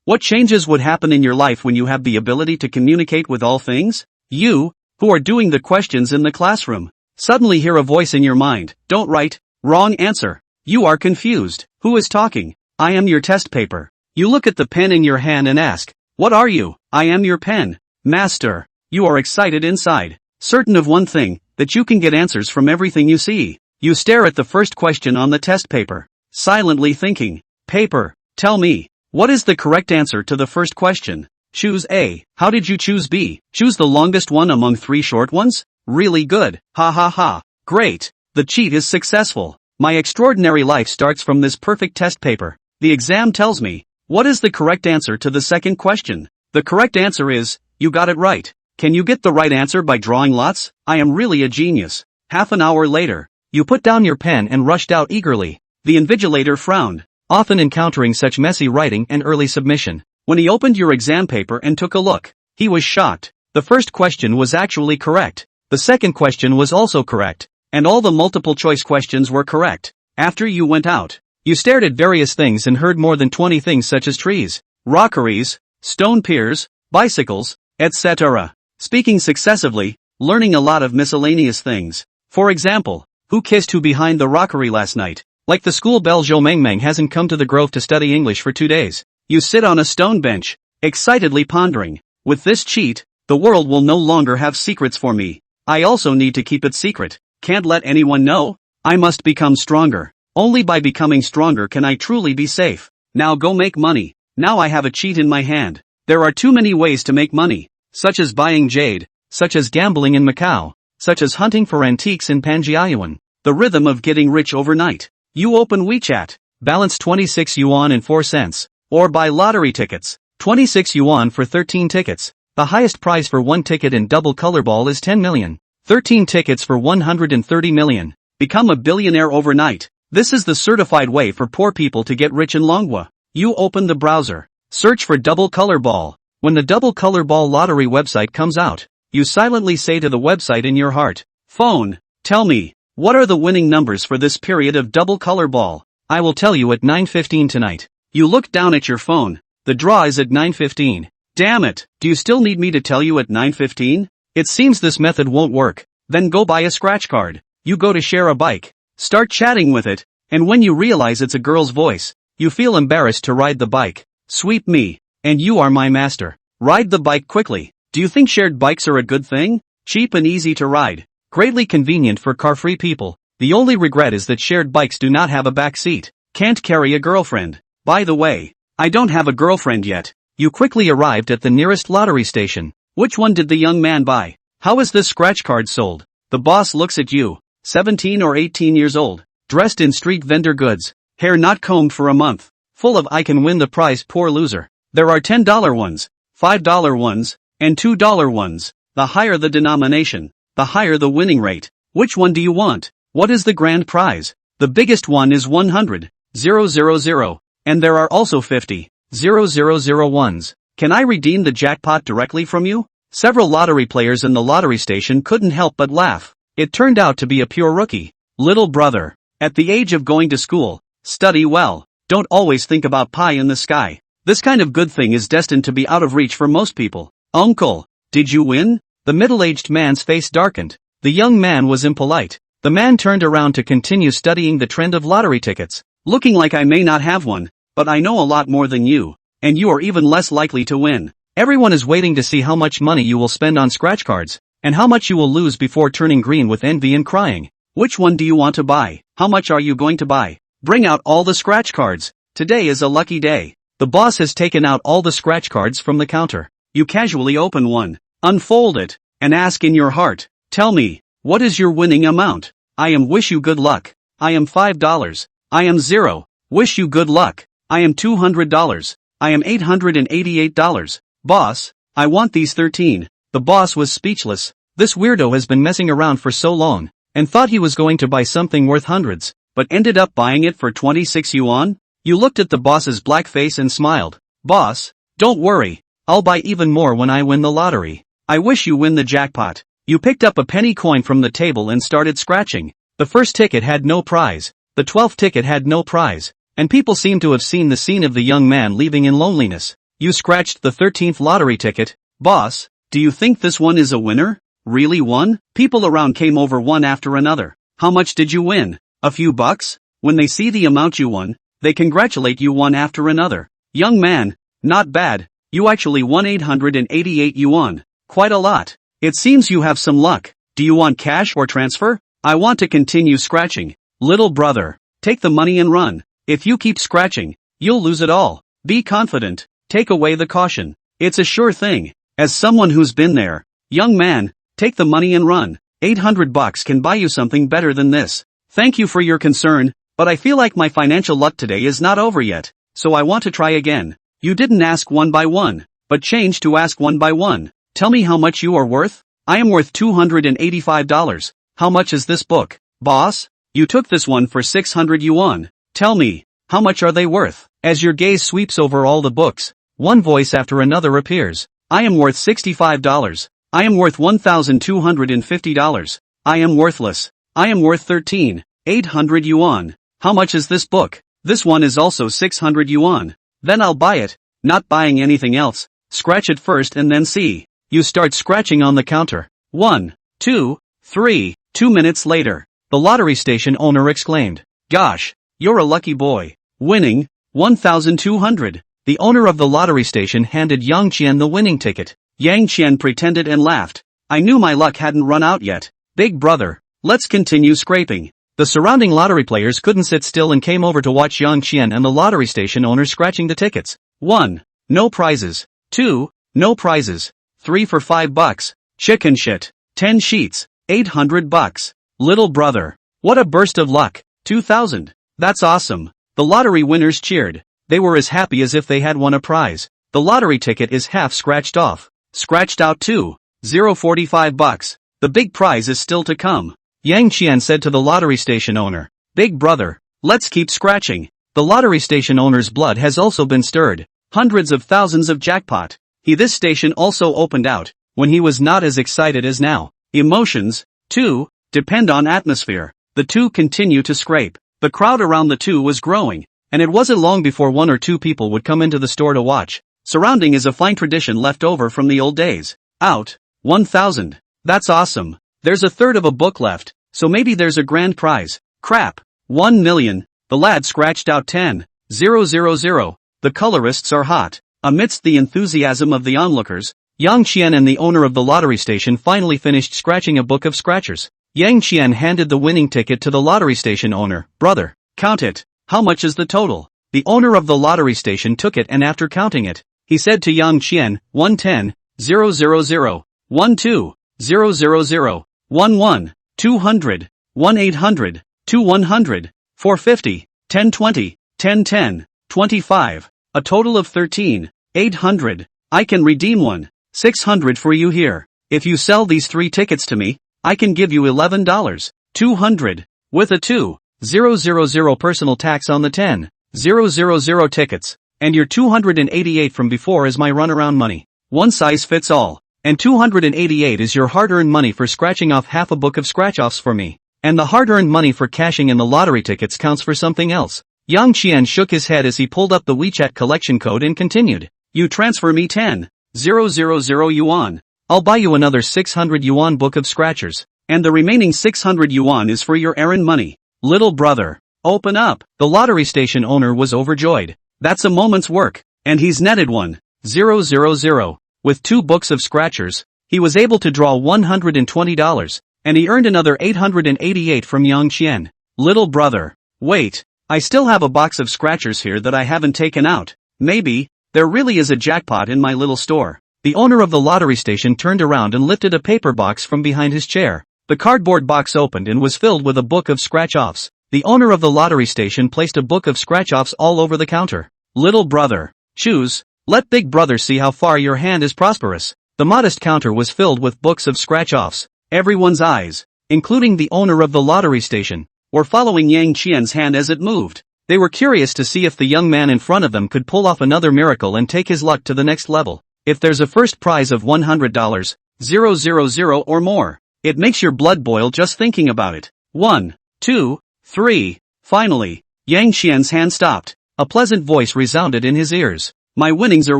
What changes would happen in your life when you have the ability to communicate with all things? You, who are doing the questions in the classroom, suddenly hear a voice in your mind. Don't write. Wrong answer. You are confused. Who is talking? I am your test paper. You look at the pen in your hand and ask, what are you? I am your pen. Master. You are excited inside, certain of one thing, that you can get answers from everything you see. You stare at the first question on the test paper, silently thinking, paper, tell me, what is the correct answer to the first question? Choose A. How did you choose B? Choose the longest one among 3 short ones? Really good. Ha ha ha. Great. The cheat is successful. My extraordinary life starts from this perfect test paper. The exam tells me, what is the correct answer to the second question? The correct answer is, you got it right. Can you get the right answer by drawing lots? I am really a genius. Half an hour later, you put down your pen and rushed out eagerly. The invigilator frowned, often encountering such messy writing and early submission. When he opened your exam paper and took a look, he was shocked. The first question was actually correct. The second question was also correct. And all the multiple choice questions were correct. After you went out, you stared at various things and heard more than 20 things such as trees, rockeries, stone piers, bicycles, etc. Speaking successively, learning a lot of miscellaneous things. For example, who kissed who behind the rockery last night? Like the school bell Zhou Mengmeng hasn't come to the Grove to study English for 2 days. You sit on a stone bench, excitedly pondering, with this cheat, the world will no longer have secrets for me. I also need to keep it secret. Can't let anyone know. I must become stronger. Only by becoming stronger can I truly be safe. Now go make money. Now I have a cheat in my hand. There are too many ways to make money, such as buying jade, such as gambling in Macau, such as hunting for antiques in Panjiayuan. The rhythm of getting rich overnight. You open WeChat, balance 26 yuan and 4 cents, or buy lottery tickets, 26 yuan for 13 tickets. The highest prize for 1 ticket in double color ball is 10 million. 13 tickets for 130 million. Become a billionaire overnight. This is the certified way for poor people to get rich in Manhwa. You open the browser, search for double color ball. When the double color ball lottery website comes out, you silently say to the website in your heart, phone, tell me, what are the winning numbers for this period of double color ball? I will tell you at 9:15 tonight. You look down at your phone, the draw is at 9:15. Damn it, do you still need me to tell you at 9:15? It seems this method won't work. Then go buy a scratch card. You go to share a bike, start chatting with it, and when you realize it's a girl's voice, you feel embarrassed to ride the bike. Sweep me, and you are my master. Ride the bike quickly. Do you think shared bikes are a good thing? Cheap and easy to ride. Greatly convenient for car-free people. The only regret is that shared bikes do not have a back seat. Can't carry a girlfriend. By the way, I don't have a girlfriend yet. You quickly arrived at the nearest lottery station. Which one did the young man buy? How is this scratch card sold? The boss looks at you, 17 or 18 years old, dressed in street vendor goods, hair not combed for a month, full of I can win the prize poor loser. There are $10 ones, $5 ones, and $2 ones. The higher the denomination, the higher the winning rate. Which one do you want? What is the grand prize? The biggest one is 100,000, and there are also 50,000 ones. Can I redeem the jackpot directly from you? Several lottery players in the lottery station couldn't help but laugh. It turned out to be a pure rookie. Little brother, at the age of going to school, study well. Don't always think about pie in the sky. This kind of good thing is destined to be out of reach for most people. Uncle, did you win? The middle-aged man's face darkened. The young man was impolite. The man turned around to continue studying the trend of lottery tickets. Looking like I may not have one, but I know a lot more than you, and you are even less likely to win. Everyone is waiting to see how much money you will spend on scratch cards, and how much you will lose before turning green with envy and crying. Which one do you want to buy? How much are you going to buy? Bring out all the scratch cards. Today is a lucky day. The boss has taken out all the scratch cards from the counter. You casually open one, unfold it, and ask in your heart, tell me, what is your winning amount? I am wish you good luck. I am $5. I am 0. Wish you good luck. I am $200. I am $888. Boss, I want these 13. The boss was speechless. This weirdo has been messing around for so long, and thought he was going to buy something worth hundreds, but ended up buying it for 26 yuan? You looked at the boss's black face and smiled. Boss, don't worry, I'll buy even more when I win the lottery. I wish you win the jackpot. You picked up a penny coin from the table and started scratching. The first ticket had no prize. The 12th ticket had no prize. And people seemed to have seen the scene of the young man leaving in loneliness. You scratched the 13th lottery ticket. Boss, do you think this one is a winner? Really won? People around came over one after another. How much did you win? A few bucks? When they see the amount you won, they congratulate you one after another. Young man, not bad. You actually won 888 yuan. Quite a lot. It seems you have some luck. Do you want cash or transfer? I want to continue scratching. Little brother, take the money and run. If you keep scratching, you'll lose it all. Be confident. Take away the caution. It's a sure thing. As someone who's been there, young man, take the money and run. 800 bucks can buy you something better than this. Thank you for your concern, but I feel like my financial luck today is not over yet, so I want to try again. You didn't ask one by one, but change to ask one by one. Tell me how much you are worth? I am worth $285. How much is this book? Boss, you took this one for 600 yuan. Tell me, how much are they worth? As your gaze sweeps over all the books, one voice after another appears. I am worth $65. I am worth $1,250. I am worthless. I am worth 13,800 yuan. How much is this book? This one is also 600 yuan. Then I'll buy it. Not buying anything else. Scratch it first and then see. You start scratching on the counter. 1, 2, 3. 2 minutes later, the lottery station owner exclaimed, "Gosh, you're a lucky boy. Winning 1,200. The owner of the lottery station handed Yang Qian the winning ticket. Yang Qian pretended and laughed. I knew my luck hadn't run out yet. Big brother, let's continue scraping. The surrounding lottery players couldn't sit still and came over to watch Yang Qian and the lottery station owner scratching the tickets. 1. No prizes. 2. No prizes. 3 for $5. Chicken shit. 10 sheets. 800 bucks. Little brother. What a burst of luck. 2,000. That's awesome. The lottery winners cheered. They were as happy as if they had won a prize. The lottery ticket is half scratched off. Scratched out too. 0.45 bucks. The big prize is still to come. Yang Qian said to the lottery station owner, "Big brother, let's keep scratching." The lottery station owner's blood has also been stirred. Hundreds of thousands of jackpot. This station also opened out, when he was not as excited as now. Emotions, too, depend on atmosphere. The two continue to scrape. The crowd around the two was growing, and it wasn't long before 1 or 2 people would come into the store to watch. Surrounding is a fine tradition left over from the old days. Out. 1,000. That's awesome. There's a third of a book left, so maybe there's a grand prize. Crap. 1 million. The lad scratched out 10,000. The colorists are hot. Amidst the enthusiasm of the onlookers, Yang Qian and the owner of the lottery station finally finished scratching a book of scratchers. Yang Qian handed the winning ticket to the lottery station owner. "Brother, count it. How much is the total?" The owner of the lottery station took it and after counting it, he said to Yang Qian, 110,000, 12,000, 11, 200, 1,800, 2,100, 450, 1020, 1010, 25, a total of 13,800. I can redeem one. 600 for you here. If you sell these 3 tickets to me, I can give you $11. 200. With a 2,000 personal tax on the 10,000 tickets. And your 288 from before is my runaround money. One size fits all. And 288 is your hard-earned money for scratching off half a book of scratch-offs for me. And the hard-earned money for cashing in the lottery tickets counts for something else. Yang Qian shook his head as he pulled up the WeChat collection code and continued. You transfer me 10,000 yuan. I'll buy you another 600 yuan book of scratchers. And the remaining 600 yuan is for your errand money. Little brother, open up. The lottery station owner was overjoyed. That's a moment's work. And he's netted 1,000. With 2 books of scratchers, he was able to draw $120. And he earned another 888 from Yang Qian. Little brother, wait. I still have a box of scratchers here that I haven't taken out. Maybe there really is a jackpot in my little store. The owner of the lottery station turned around and lifted a paper box from behind his chair. The cardboard box opened and was filled with a book of scratch-offs. The owner of the lottery station placed a book of scratch-offs all over the counter. Little brother, choose. Let big brother see how far your hand is prosperous. The modest counter was filled with books of scratch-offs. Everyone's eyes, including the owner of the lottery station, were following Yang Qian's hand as it moved. They were curious to see if the young man in front of them could pull off another miracle and take his luck to the next level. If there's a first prize of $100, 000 or more, it makes your blood boil just thinking about it. 1, 2, 3. Finally, Yang Qian's hand stopped. A pleasant voice resounded in his ears. My winnings are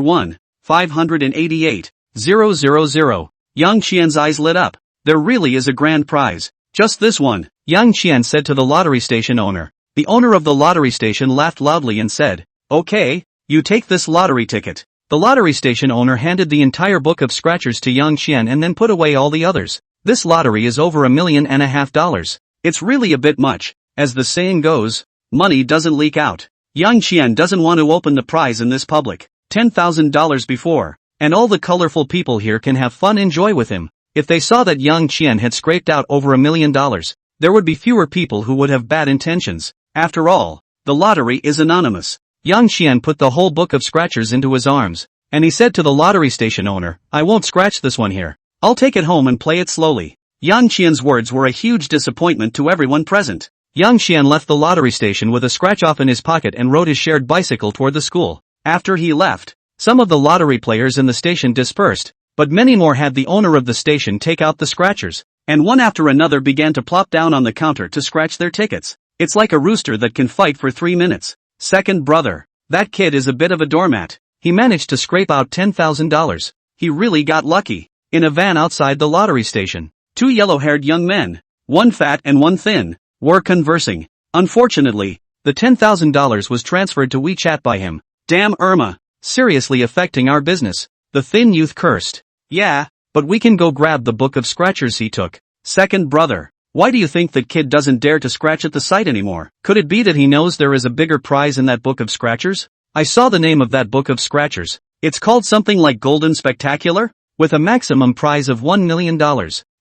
1,588,000. Yang Qian's eyes lit up. There really is a grand prize. Just this one, Yang Qian said to the lottery station owner. The owner of the lottery station laughed loudly and said, "Okay, you take this lottery ticket." The lottery station owner handed the entire book of scratchers to Yang Qian and then put away all the others. This lottery is over $1.5 million. It's really a bit much. As the saying goes, money doesn't leak out. Yang Qian doesn't want to open the prize in this public. $10,000 before, and all the colorful people here can have fun and joy with him. If they saw that Yang Qian had scraped out over $1 million, there would be fewer people who would have bad intentions. After all, the lottery is anonymous. Yang Qian put the whole book of scratchers into his arms, and he said to the lottery station owner, "I won't scratch this one here. I'll take it home and play it slowly." Yang Qian's words were a huge disappointment to everyone present. Yang Qian left the lottery station with a scratch-off in his pocket and rode his shared bicycle toward the school. After he left, some of the lottery players in the station dispersed, but many more had the owner of the station take out the scratchers, and one after another began to plop down on the counter to scratch their tickets. It's like a rooster that can fight for 3 minutes. Second brother. That kid is a bit of a doormat. He managed to scrape out $10,000. He really got lucky. In a van outside the lottery station, 2 yellow-haired young men, one fat and one thin, were conversing. Unfortunately, the $10,000 was transferred to WeChat by him. "Damn Irma, seriously affecting our business," the thin youth cursed. "Yeah, but we can go grab the book of scratchers he took." Second brother. "Why do you think that kid doesn't dare to scratch at the site anymore? Could it be that he knows there is a bigger prize in that book of scratchers? I saw the name of that book of scratchers. It's called something like Golden Spectacular? With a maximum prize of $1 million.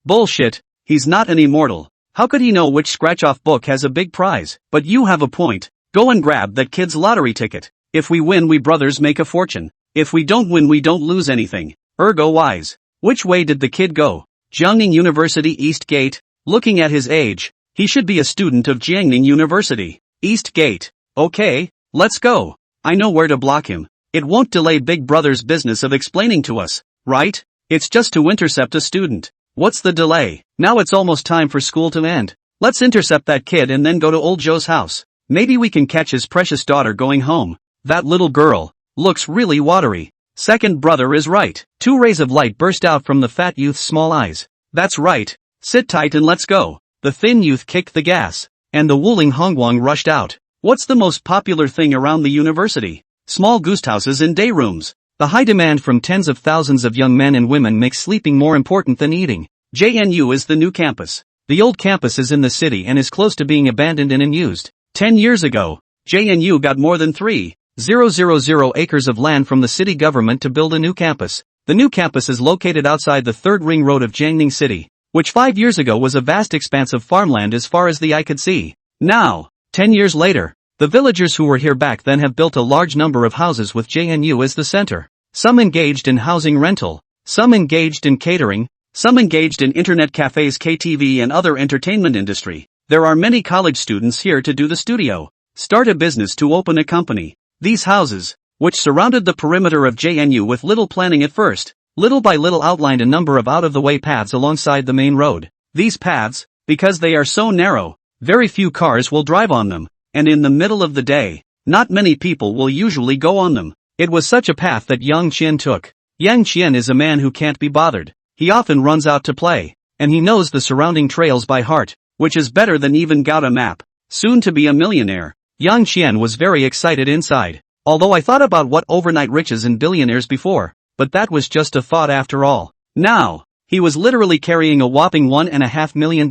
Bullshit, he's not an immortal. How could he know which scratch-off book has a big prize? But you have a point. Go and grab that kid's lottery ticket. If we win, we brothers make a fortune. If we don't win, we don't lose anything. Ergo wise." Which way did the kid go? Jiangning University East Gate. Looking at his age, he should be a student of Jiangning University. East Gate. Okay, let's go. I know where to block him. It won't delay Big Brother's business of explaining to us, right? It's just to intercept a student. What's the delay? Now it's almost time for school to end. Let's intercept that kid and then go to old Joe's house. Maybe we can catch his precious daughter going home. That little girl looks really watery. Second brother is right. 2 rays of light burst out from the fat youth's small eyes. That's right. Sit tight and let's go. The thin youth kicked the gas, and the Wuling Hongguang rushed out. What's the most popular thing around the university? Small guesthouses and day rooms. The high demand from tens of thousands of young men and women makes sleeping more important than eating. JNU is the new campus. The old campus is in the city and is close to being abandoned and unused. 10 years ago, JNU got more than 3,000 acres of land from the city government to build a new campus. The new campus is located outside the 3rd ring road of Jiangning City, which 5 years ago was a vast expanse of farmland as far as the eye could see. Now, 10 years later, the villagers who were here back then have built a large number of houses with JNU as the center. Some engaged in housing rental, some engaged in catering, some engaged in internet cafes, KTV and other entertainment industry. There are many college students here to do the studio, start a business, to open a company. These houses, which surrounded the perimeter of JNU with little planning at first, little by little outlined a number of out-of-the-way paths alongside the main road. These paths, because they are so narrow, very few cars will drive on them, and in the middle of the day, not many people will usually go on them. It was such a path that Yang Qian took. Yang Qian is a man who can't be bothered. He often runs out to play, and he knows the surrounding trails by heart, which is better than even got a map. Soon to be a millionaire. Yang Qian was very excited inside. Although I thought about what overnight riches and billionaires before, but that was just a thought after all. Now, he was literally carrying a whopping $1.5 million.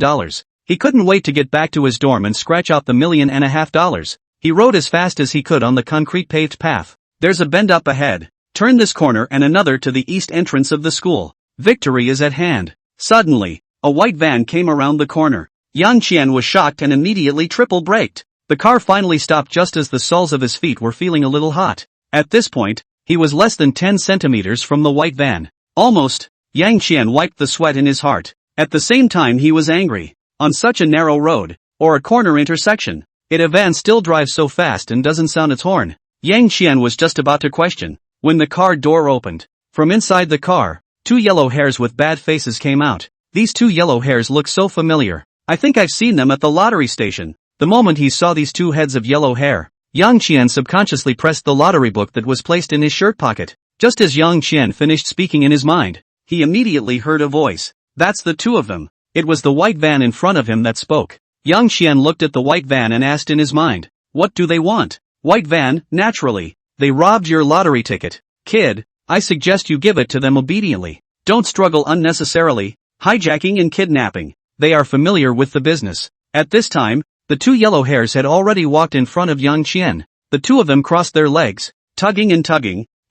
He couldn't wait to get back to his dorm and scratch out the $1.5 million. He rode as fast as he could on the concrete paved path. There's a bend up ahead. Turn this corner and another to the east entrance of the school. Victory is at hand. Suddenly, a white van came around the corner. Yang Qian was shocked and immediately triple braked. The car finally stopped just as the soles of his feet were feeling a little hot. At this point, he was less than 10 centimeters from the white van. Almost. Yang Qian wiped the sweat in his heart. At the same time he was angry. On such a narrow road, or a corner intersection, a van still drives so fast and doesn't sound its horn. Yang Qian was just about to question, when the car door opened. From inside the car, 2 yellow hairs with bad faces came out. These 2 yellow hairs look so familiar. I think I've seen them at the lottery station. The moment he saw these 2 heads of yellow hair, Yang Qian subconsciously pressed the lottery book that was placed in his shirt pocket. Just as Yang Qian finished speaking in his mind, he immediately heard a voice. That's the two of them. It was the white van in front of him that spoke. Yang Qian looked at the white van and asked in his mind, what do they want? White van, naturally. They robbed your lottery ticket. Kid, I suggest you give it to them obediently. Don't struggle unnecessarily. Hijacking and kidnapping. They are familiar with the business. At this time, the two yellow hairs had already walked in front of Yang Qian. The two of them crossed their legs, tugging,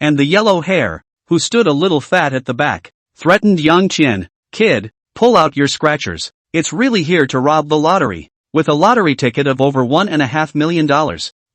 and the yellow hair, who stood a little fat at the back, threatened Yang Qian. Kid, pull out your scratchers. It's really here to rob the lottery. With a lottery ticket of over $1.5 million,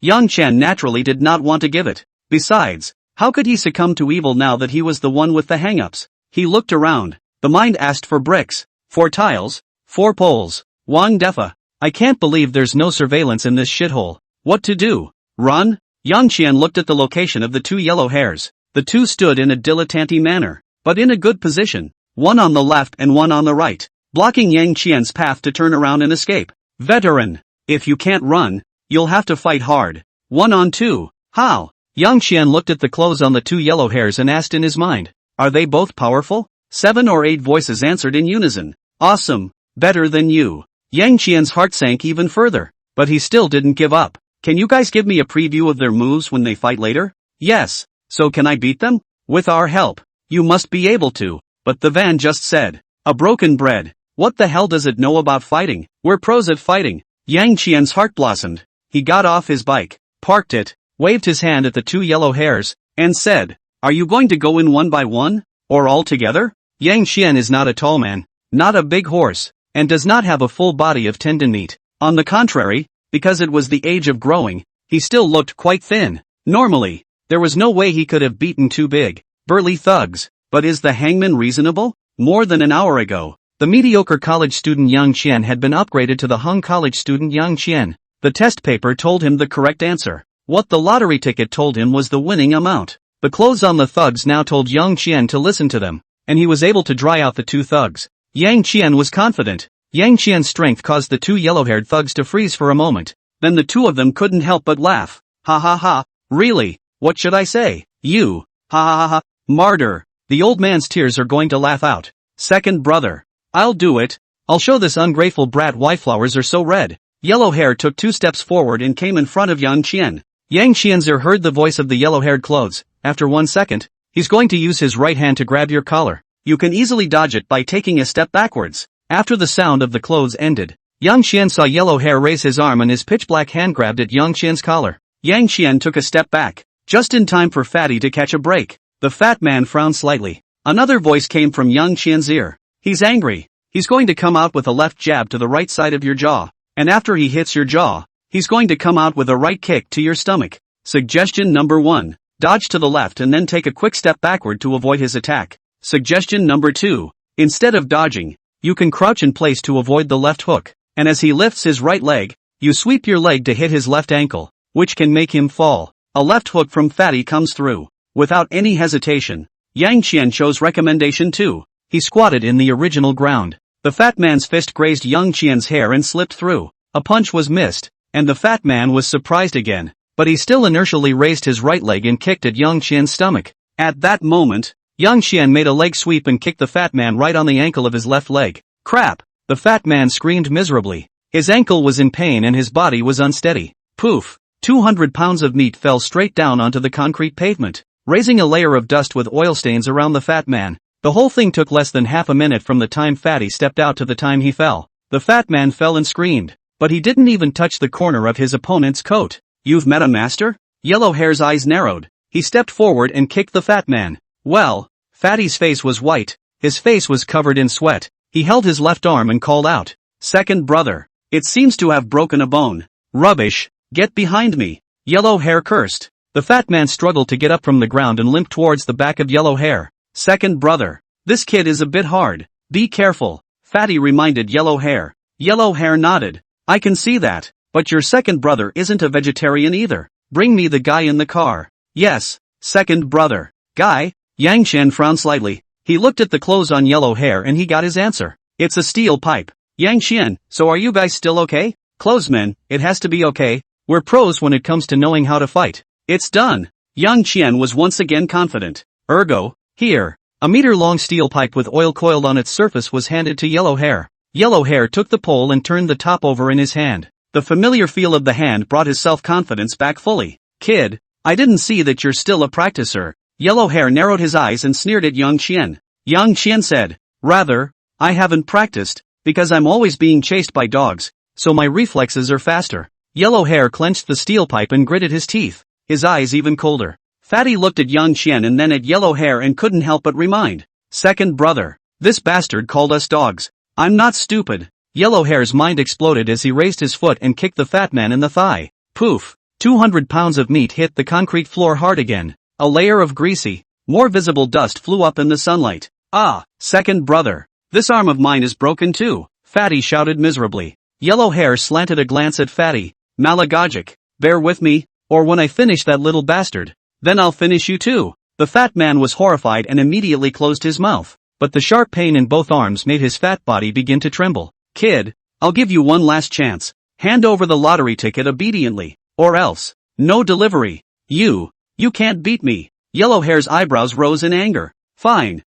Yang Qian naturally did not want to give it. Besides, how could he succumb to evil now that he was the one with the hang-ups? He looked around. The mind asked for bricks, 4 tiles, 4 poles. Wang Defa. I can't believe there's no surveillance in this shithole. What to do? Run? Yang Qian looked at the location of the two yellow hairs. The two stood in a dilettante manner, but in a good position, one on the left and one on the right, blocking Yang Qian's path to turn around and escape. Veteran. If you can't run, you'll have to fight hard. 1 on 2. How? Yang Qian looked at the clothes on the two yellow hairs and asked in his mind, are they both powerful? 7 or 8 voices answered in unison. Awesome. Better than you. Yang Qian's heart sank even further, but he still didn't give up. Can you guys give me a preview of their moves when they fight later? Yes. So can I beat them? With our help. You must be able to. But the van just said. A broken bread. What the hell does it know about fighting? We're pros at fighting. Yang Qian's heart blossomed. He got off his bike, parked it, waved his hand at the two yellow hairs, and said, are you going to go in one by one? Or all together? Yang Qian is not a tall man, not a big horse, and does not have a full body of tendon meat. On the contrary, because it was the age of growing, he still looked quite thin. Normally, there was no way he could have beaten two big, burly thugs. But is the hangman reasonable? More than an hour ago, the mediocre college student Yang Qian had been upgraded to the hung college student Yang Qian. The test paper told him the correct answer. What the lottery ticket told him was the winning amount. The clothes on the thugs now told Yang Qian to listen to them, and he was able to dry out the two thugs. Yang Qian was confident. Yang Qian's strength caused the two yellow-haired thugs to freeze for a moment. Then the two of them couldn't help but laugh. Ha ha ha, really, what should I say? You, ha ha ha ha, martyr. The old man's tears are going to laugh out. Second brother. I'll do it. I'll show this ungrateful brat why flowers are so red. Yellow hair took 2 steps forward and came in front of Yang Qian. Yang Qian's heard the voice of the yellow-haired clothes. After 1 second, he's going to use his right hand to grab your collar. You can easily dodge it by taking a step backwards. After the sound of the clothes ended, Yang Qian saw yellow hair raise his arm and his pitch-black hand grabbed at Yang Qian's collar. Yang Qian took a step back, just in time for Fatty to catch a break. The fat man frowned slightly. Another voice came from Yang Qian's ear. He's angry. He's going to come out with a left jab to the right side of your jaw. And after he hits your jaw, he's going to come out with a right kick to your stomach. Suggestion number 1. Dodge to the left and then take a quick step backward to avoid his attack. Suggestion number 2. Instead of dodging, you can crouch in place to avoid the left hook. And as he lifts his right leg, you sweep your leg to hit his left ankle, which can make him fall. A left hook from Fatty comes through. Without any hesitation, Yang Qian chose recommendation 2. He squatted in the original ground. The fat man's fist grazed Yang Qian's hair and slipped through. A punch was missed, and the fat man was surprised again. But he still inertially raised his right leg and kicked at Yang Qian's stomach. At that moment, Yang Qian made a leg sweep and kicked the fat man right on the ankle of his left leg. Crap! The fat man screamed miserably. His ankle was in pain and his body was unsteady. Poof! 200 pounds of meat fell straight down onto the concrete pavement, raising a layer of dust with oil stains around the fat man. The whole thing took less than half a minute from the time Fatty stepped out to the time he fell. The fat man fell and screamed, but he didn't even touch the corner of his opponent's coat. You've met a master? Yellow hair's eyes narrowed. He stepped forward and kicked the fat man. Well, Fatty's face was white. His face was covered in sweat. He held his left arm and called out, "Second brother. It seems to have broken a bone." Rubbish. Get behind me. Yellow hair cursed. The fat man struggled to get up from the ground and limped towards the back of yellow hair. Second brother. This kid is a bit hard. Be careful. Fatty reminded yellow hair. Yellow hair nodded. I can see that. But your second brother isn't a vegetarian either. Bring me the guy in the car. Yes, second brother. Guy? Yang Qian frowned slightly. He looked at the clothes on yellow hair and he got his answer. It's a steel pipe. Yang Qian, so are you guys still okay? Clothesmen, it has to be okay. We're pros when it comes to knowing how to fight. It's done. Yang Qian was once again confident. Ergo, here. A meter-long steel pipe with oil coiled on its surface was handed to Yellow Hair. Yellow Hair took the pole and turned the top over in his hand. The familiar feel of the hand brought his self-confidence back fully. Kid, I didn't see that you're still a practicer. Yellow Hair narrowed his eyes and sneered at Yang Qian. Yang Qian said, rather, I haven't practiced, because I'm always being chased by dogs, so my reflexes are faster. Yellow Hair clenched the steel pipe and gritted his teeth, his eyes even colder. Fatty looked at Yang Qian and then at Yellow Hair and couldn't help but remind. Second brother, this bastard called us dogs. I'm not stupid. Yellow Hair's mind exploded as he raised his foot and kicked the fat man in the thigh. Poof! 200 pounds of meat hit the concrete floor hard again. A layer of greasy, more visible dust flew up in the sunlight. Ah, second brother. This arm of mine is broken too, Fatty shouted miserably. Yellow Hair slanted a glance at Fatty. Malagogic, bear with me, or when I finish that little bastard, then I'll finish you too. The fat man was horrified and immediately closed his mouth, but the sharp pain in both arms made his fat body begin to tremble. Kid, I'll give you one last chance. Hand over the lottery ticket obediently, or else, no delivery. You can't beat me. Yellow Hair's eyebrows rose in anger. Fine,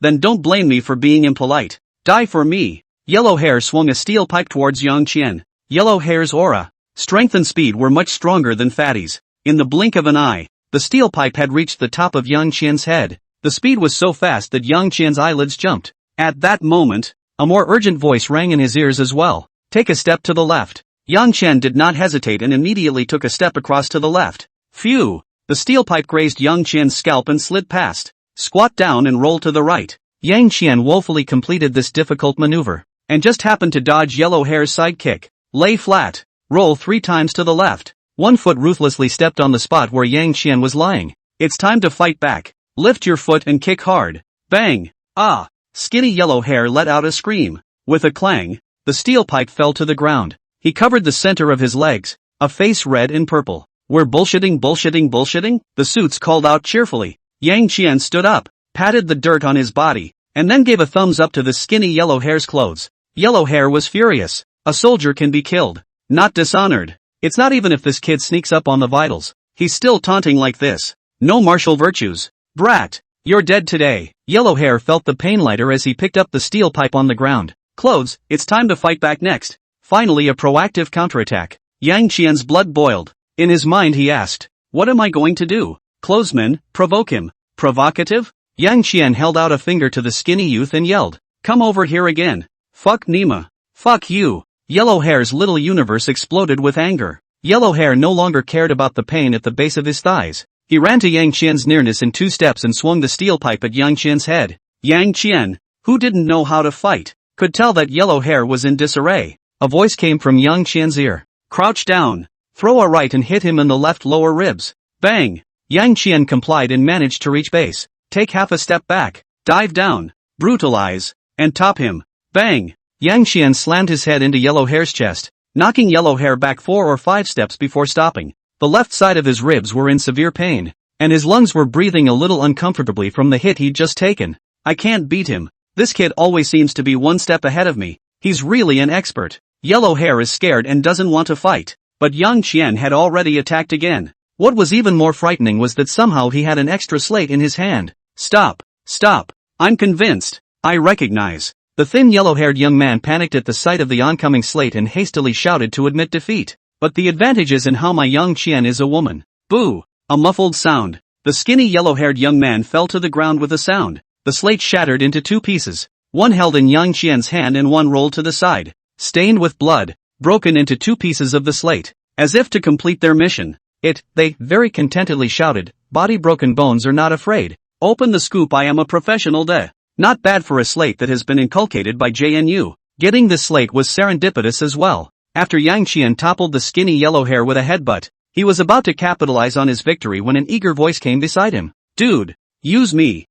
then don't blame me for being impolite. Die for me. Yellow Hair swung a steel pipe towards Yang Qian. Yellow Hair's aura, strength and speed were much stronger than Fatty's. In the blink of an eye, the steel pipe had reached the top of Yang Qian's head. The speed was so fast that Yang Qian's eyelids jumped. At that moment, a more urgent voice rang in his ears as well. Take a step to the left. Yang Qian did not hesitate and immediately took a step across to the left. Phew! The steel pipe grazed Yang Qian's scalp and slid past. Squat down and roll to the right. Yang Qian woefully completed this difficult maneuver, and just happened to dodge Yellow Hair's sidekick. Lay flat. Roll 3 times to the left. One foot ruthlessly stepped on the spot where Yang Qian was lying. It's time to fight back. Lift your foot and kick hard. Bang! Ah! Skinny Yellow Hair let out a scream. With a clang, the steel pipe fell to the ground. He covered the center of his legs, a face red and purple. We're bullshitting? The suits called out cheerfully. Yang Qian stood up, patted the dirt on his body, and then gave a thumbs up to the skinny Yellow Hair's clothes. Yellow Hair was furious. A soldier can be killed, not dishonored. It's not even if this kid sneaks up on the vitals. He's still taunting like this. No martial virtues. Brat, you're dead today. Yellow Hair felt the pain lighter as he picked up the steel pipe on the ground. Clothes, it's time to fight back next. Finally a proactive counterattack. Yang Qian's blood boiled. In his mind he asked, what am I going to do? Clothesman, provoke him. Provocative? Yang Qian held out a finger to the skinny youth and yelled, come over here again. Fuck Nima. Fuck you. Yellow Hair's little universe exploded with anger. Yellow Hair no longer cared about the pain at the base of his thighs. He ran to Yang Qian's nearness in 2 steps and swung the steel pipe at Yang Qian's head. Yang Qian, who didn't know how to fight, could tell that Yellow Hair was in disarray. A voice came from Yang Qian's ear. Crouch down. Throw a right and hit him in the left lower ribs. Bang! Yang Qian complied and managed to reach base. Take half a step back. Dive down. Brutalize. And top him. Bang! Yang Qian slammed his head into Yellow Hair's chest, knocking Yellow Hair back 4 or 5 steps before stopping. The left side of his ribs were in severe pain, and his lungs were breathing a little uncomfortably from the hit he'd just taken. I can't beat him. This kid always seems to be 1 step ahead of me. He's really an expert. Yellow Hair is scared and doesn't want to fight. But Yang Qian had already attacked again. What was even more frightening was that somehow he had an extra slate in his hand. Stop. I'm convinced. I recognize. The thin yellow-haired young man panicked at the sight of the oncoming slate and hastily shouted to admit defeat. But the advantage is in how my Yang Qian is a woman. Boo! A muffled sound. The skinny yellow-haired young man fell to the ground with a sound. The slate shattered into 2 pieces. One held in Yang Qian's hand and one rolled to the side, stained with blood, broken into 2 pieces of the slate. As if to complete their mission. They very contentedly shouted, body broken bones are not afraid. Open the scoop, I am a professional Not bad for a slate that has been inculcated by JNU. Getting this slate was serendipitous as well. After Yang Qian toppled the skinny yellow hair with a headbutt, he was about to capitalize on his victory when an eager voice came beside him. Dude, use me.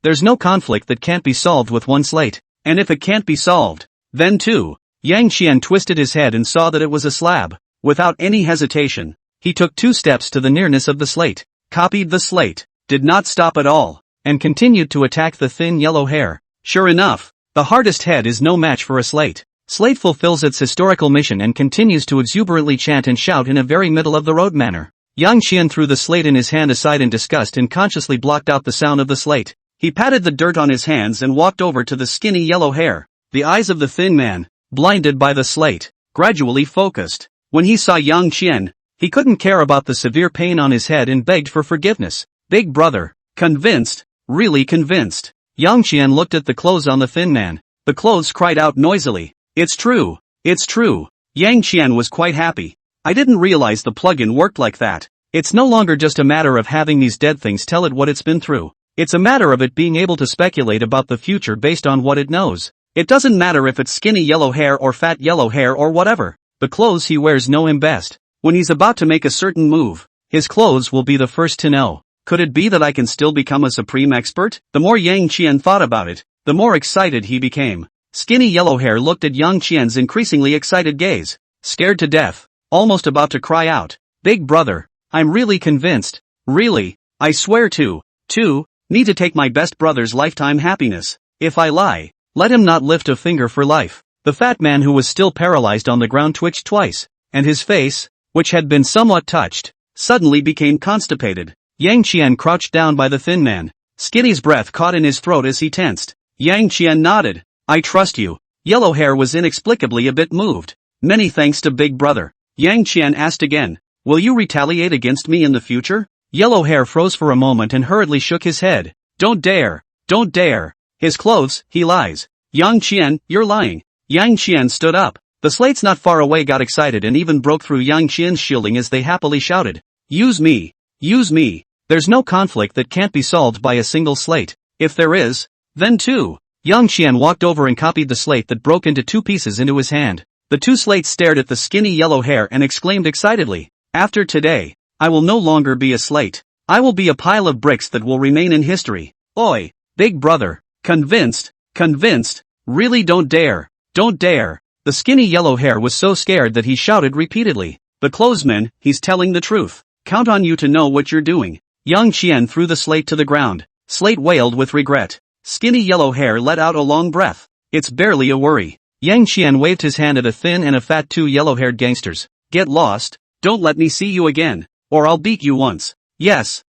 There's no conflict that can't be solved with 1 slate. And if it can't be solved, then 2. Yang Qian twisted his head and saw that it was a slab. Without any hesitation, he took 2 steps to the nearness of the slate, copied the slate, did not stop at all, and continued to attack the thin yellow hair. Sure enough, the hardest head is no match for a slate. Slate fulfills its historical mission and continues to exuberantly chant and shout in a very middle-of-the-road manner. Yang Qian threw the slate in his hand aside in disgust and consciously blocked out the sound of the slate. He patted the dirt on his hands and walked over to the skinny yellow hair. The eyes of the thin man, blinded by the slate, gradually focused. When he saw Yang Qian, he couldn't care about the severe pain on his head and begged for forgiveness. Big brother. Convinced? Really convinced? Yang Qian looked at the clothes on the thin man. The clothes cried out noisily. It's true. It's true. Yang Qian was quite happy. I didn't realize the plugin worked like that. It's no longer just a matter of having these dead things tell it what it's been through. It's a matter of it being able to speculate about the future based on what it knows. It doesn't matter if it's skinny yellow hair or fat yellow hair or whatever. The clothes he wears know him best. When he's about to make a certain move, his clothes will be the first to know. Could it be that I can still become a supreme expert? The more Yang Qian thought about it, the more excited he became. Skinny yellow hair looked at Yang Qian's increasingly excited gaze. Scared to death. Almost about to cry out. Big brother. I'm really convinced. Really. I swear to. Need to take my best brother's lifetime happiness. If I lie, let him not lift a finger for life. The fat man who was still paralyzed on the ground twitched twice, and his face, which had been somewhat touched, suddenly became constipated. Yang Qian crouched down by the thin man. Skinny's breath caught in his throat as he tensed. Yang Qian nodded. I trust you. Yellow hair was inexplicably a bit moved. Many thanks to big brother. Yang Qian asked again. Will you retaliate against me in the future? Yellow hair froze for a moment and hurriedly shook his head. Don't dare. Don't dare. His clothes, he lies. Yang Qian, you're lying. Yang Qian stood up. The slates not far away got excited and even broke through Yang Qian's shielding as they happily shouted. Use me. Use me. There's no conflict that can't be solved by a single slate. If there is, then two. Yang Qian walked over and copied the slate that broke into two pieces into his hand. The two slates stared at the skinny yellow hair and exclaimed excitedly. After today, I will no longer be a slate. I will be a pile of bricks that will remain in history. Oi, big brother. Convinced. Convinced. Really don't dare. Don't dare. The skinny yellow hair was so scared that he shouted repeatedly. The clothesman, he's telling the truth. Count on you to know what you're doing. Yang Qian threw the slate to the ground. Slate wailed with regret. Skinny yellow hair let out a long breath. It's barely a worry. Yang Qian waved his hand at a thin and a fat two yellow-haired gangsters. Get lost. Don't let me see you again, or I'll beat you once. Yes,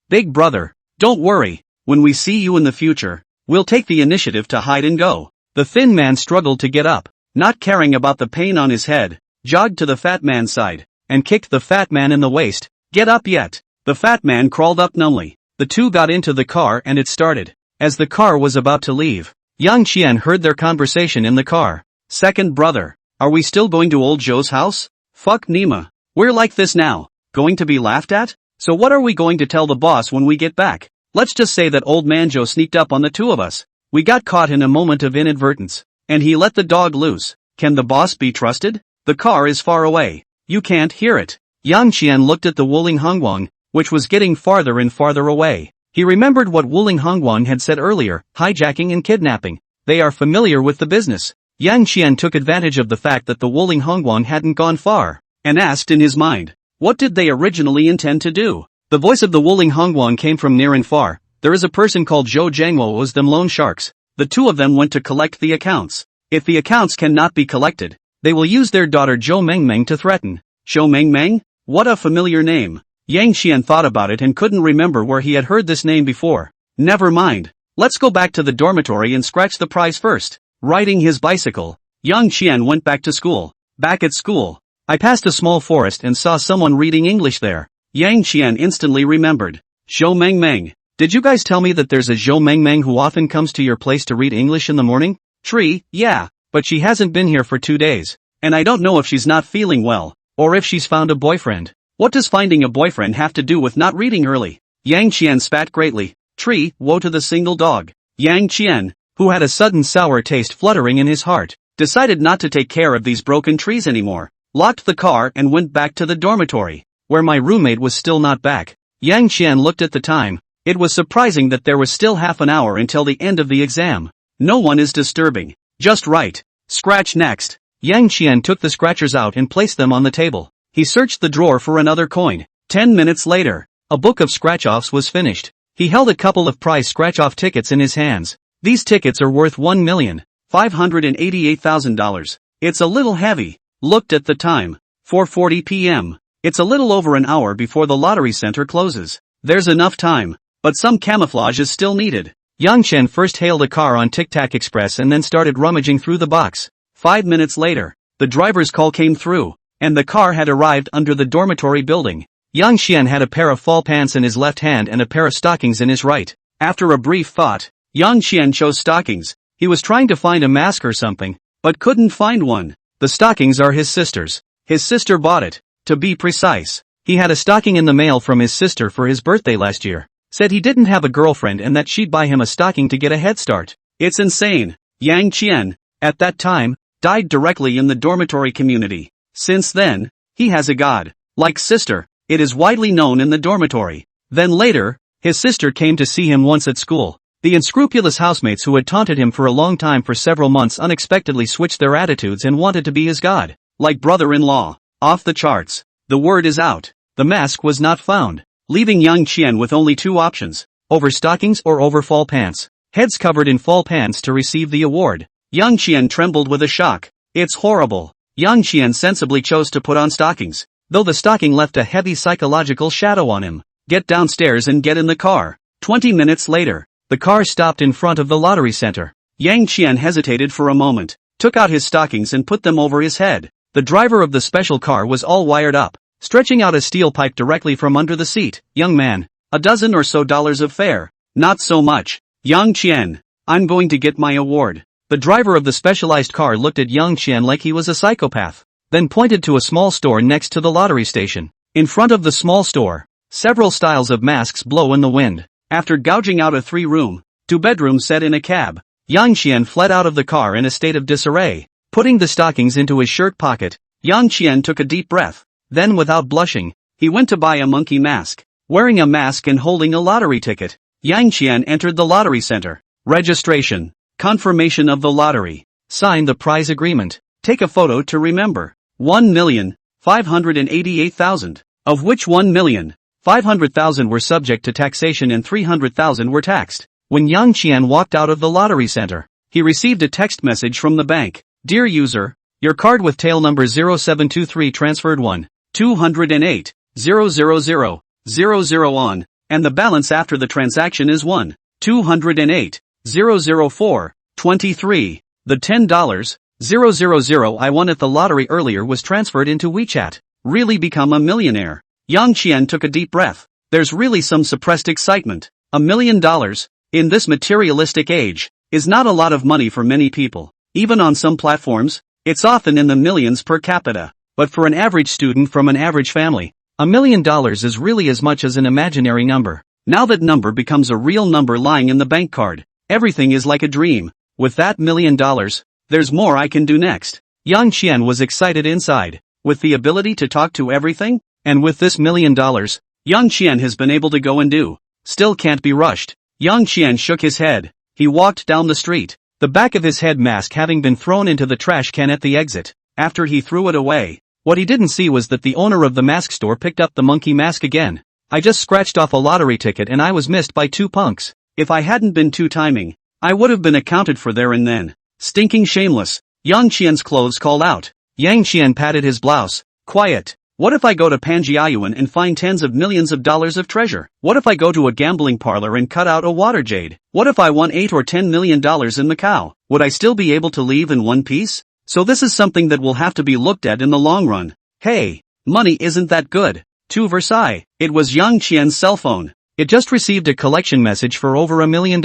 big brother. Don't worry. When we see you in the future, we'll take the initiative to hide and go. The thin man struggled to get up, not caring about the pain on his head, jogged to the fat man's side, and kicked the fat man in the waist. Get up yet. The fat man crawled up numbly. The two got into the car and it started. As the car was about to leave, Yang Qian heard their conversation in the car. Second brother, are we still going to old Joe's house? Fuck Nima. We're like this now. Going to be laughed at? So what are we going to tell the boss when we get back? Let's just say that old man Joe sneaked up on the two of us. We got caught in a moment of inadvertence, and he let the dog loose. Can the boss be trusted? The car is far away. You can't hear it. Yang Qian looked at the Wuling Hongguang, which was getting farther and farther away. He remembered what Wuling Hongguang had said earlier, hijacking and kidnapping. They are familiar with the business. Yang Qian took advantage of the fact that the Wuling Hongguang hadn't gone far, and asked in his mind, what did they originally intend to do? The voice of the Wuling Hongguang came from near and far. There is a person called Zhou Jiangwo owes them loan sharks. The two of them went to collect the accounts. If the accounts cannot be collected, they will use their daughter Zhou Mengmeng to threaten. Zhou Mengmeng? What a familiar name. Yang Qian thought about it and couldn't remember where he had heard this name before. Never mind. Let's go back to the dormitory and scratch the prize first. Riding his bicycle, Yang Qian went back to school. Back at school, I passed a small forest and saw someone reading English there. Yang Qian instantly remembered. Zhou Mengmeng. Did you guys tell me that there's a Zhou Mengmeng who often comes to your place to read English in the morning? Tree, yeah, but she hasn't been here for 2 days. And I don't know if she's not feeling well, or if she's found a boyfriend. What does finding a boyfriend have to do with not reading early? Yang Qian spat greatly. Tree, woe to the single dog. Yang Qian, who had a sudden sour taste fluttering in his heart, decided not to take care of these broken trees anymore, locked the car and went back to the dormitory, where my roommate was still not back. Yang Qian looked at the time. It was surprising that there was still half an hour until the end of the exam. No one is disturbing. Just right. Scratch next. Yang Qian took the scratchers out and placed them on the table. He searched the drawer for another coin. 10 minutes later, a book of scratch-offs was finished. He held a couple of prize scratch-off tickets in his hands. These tickets are worth 1 million. $588,000. It's a little heavy. Looked at the time. 4:40 p.m. It's a little over an hour before the lottery center closes. There's enough time, but some camouflage is still needed. Yang Chen first hailed a car on Tic Tac Express and then started rummaging through the box. 5 minutes later, the driver's call came through, and the car had arrived under the dormitory building. Yang Xian had a pair of fall pants in his left hand and a pair of stockings in his right. After a brief thought, Yang Xian chose stockings. He was trying to find a mask or something, but couldn't find one. The stockings are his sister's. His sister bought it. To be precise, he had a stocking in the mail from his sister for his birthday last year. Said he didn't have a girlfriend and that she'd buy him a stocking to get a head start. It's insane. Yang Qian, at that time, died directly in the dormitory community. Since then, he has a god-like sister. It is widely known in the dormitory. Then later, his sister came to see him once at school. The unscrupulous housemates who had taunted him for a long time for several months unexpectedly switched their attitudes and wanted to be his god-like brother-in-law. Off the charts. The word is out. The mask was not found, leaving Yang Qian with only two options: over stockings or over fall pants. Heads covered in fall pants to receive the award. Yang Qian trembled with a shock. It's horrible. Yang Qian sensibly chose to put on stockings, though the stocking left a heavy psychological shadow on him. Get downstairs and get in the car. 20 minutes later, the car stopped in front of the lottery center. Yang Qian hesitated for a moment, took out his stockings and put them over his head. The driver of the special car was all wired up, stretching out a steel pipe directly from under the seat. Young man, $a dozen or so of fare. Not so much. Yang Qian, I'm going to get my award. The driver of the specialized car looked at Yang Qian like he was a psychopath, then pointed to a small store next to the lottery station. In front of the small store, several styles of masks blow in the wind. After gouging out a 3-room, 2-bedroom set in a cab, Yang Qian fled out of the car in a state of disarray. Putting the stockings into his shirt pocket, Yang Qian took a deep breath. Then without blushing, he went to buy a monkey mask. Wearing a mask and holding a lottery ticket, Yang Qian entered the lottery center. Registration. Confirmation of the lottery. Sign the prize agreement. Take a photo to remember. 1,588,000. Of which 1,500,000 were subject to taxation and 300,000 were taxed. When Yang Qian walked out of the lottery center, he received a text message from the bank. Dear user, your card with tail number 0723 transferred 1,208,000 on, and the balance after the transaction is 1,208,004.23. The $10,000 I won at the lottery earlier was transferred into WeChat. Really become a millionaire. Yang Qian took a deep breath. There's really some suppressed excitement. $1 million, in this materialistic age, is not a lot of money for many people. Even on some platforms, it's often in the millions per capita. But for an average student from an average family, $1 million is really as much as an imaginary number. Now that number becomes a real number lying in the bank card. Everything is like a dream. With that $1 million, there's more I can do next. Yang Qian was excited inside. With the ability to talk to everything, and with this $1 million, Yang Qian has been able to go and do. Still can't be rushed. Yang Qian shook his head. He walked down the street, the back of his head mask having been thrown into the trash can at the exit. After he threw it away, what he didn't see was that the owner of the mask store picked up the monkey mask again. I just scratched off a lottery ticket and I was missed by 2 punks. If I hadn't been too timing, I would have been accounted for there and then. Stinking shameless. Yang Qian's clothes called out. Yang Qian patted his blouse. Quiet. What if I go to Panjiayuan and find tens of millions of dollars of treasure? What if I go to a gambling parlor and cut out a water jade? What if I won $8 or $10 million in Macau? Would I still be able to leave in one piece? So this is something that will have to be looked at in the long run. Hey, money isn't that good. To Versailles. It was Yang Qian's cell phone. It just received a collection message for over $1 million.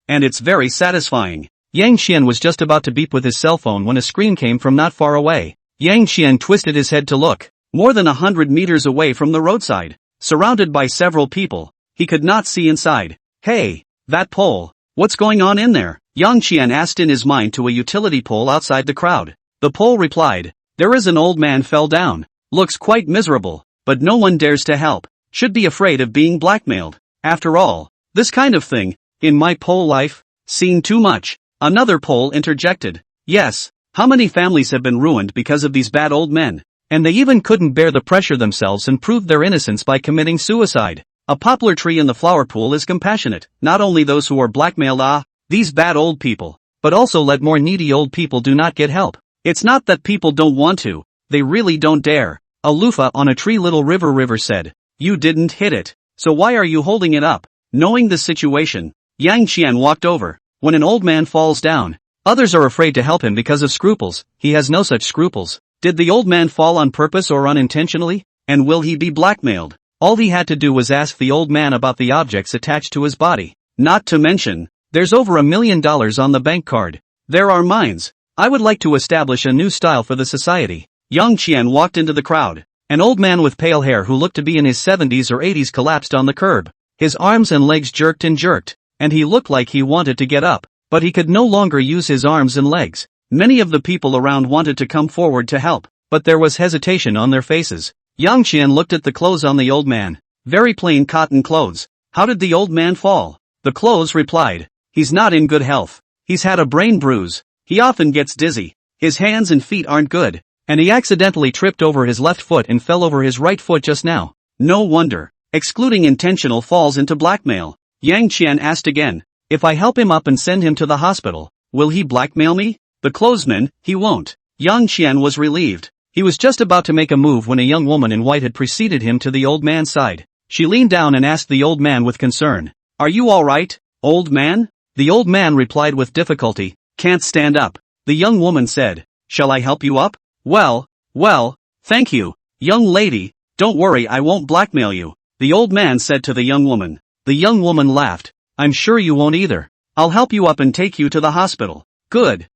And it's very satisfying. Yang Qian was just about to beep with his cell phone when a scream came from not far away. Yang Qian twisted his head to look. More than 100 meters away from the roadside, surrounded by several people, he could not see inside. Hey, that pole. What's going on in there? Yang Qian asked in his mind to a utility pole outside the crowd. The pole replied, there is an old man fell down. Looks quite miserable, but no one dares to help. Should be afraid of being blackmailed. After all, this kind of thing, in my pole life, seen too much. Another pole interjected. Yes, how many families have been ruined because of these bad old men? And they even couldn't bear the pressure themselves and proved their innocence by committing suicide. A poplar tree in the flower pool is compassionate, not only those who are blackmailed. These bad old people. but also let more needy old people do not get help. It's not that people don't want to, they really don't dare. A loofah on a tree. Little river said. You didn't hit it, so why are you holding it up? Knowing the situation, Yang Qian walked over. When an old man falls down, others are afraid to help him because of scruples. He has no such scruples. Did the old man fall on purpose or unintentionally? And will he be blackmailed? All he had to do was ask the old man about the objects attached to his body. Not to mention, there's over $1 million on the bank card. There are mines. I would like to establish a new style for the society. Yang Qian walked into the crowd. An old man with pale hair who looked to be in his 70s or 80s collapsed on the curb. His arms and legs jerked, and he looked like he wanted to get up, but he could no longer use his arms and legs. Many of the people around wanted to come forward to help, but there was hesitation on their faces. Yang Qian looked at the clothes on the old man. Very plain cotton clothes. How did the old man fall? The clothes replied. He's not in good health. He's had a brain bruise. He often gets dizzy. His hands and feet aren't good. And he accidentally tripped over his left foot and fell over his right foot just now. No wonder. Excluding intentional falls into blackmail. Yang Qian asked again. If I help him up and send him to the hospital, will he blackmail me? The clothesman, he won't. Yang Qian was relieved. He was just about to make a move when a young woman in white had preceded him to the old man's side. She leaned down and asked the old man with concern. Are you all right, old man? The old man replied with difficulty. Can't stand up. The young woman said. Shall I help you up? Well, thank you, young lady, don't worry, I won't blackmail you, the old man said to the young woman. The young woman laughed. I'm sure you won't either. I'll help you up and take you to the hospital. Good,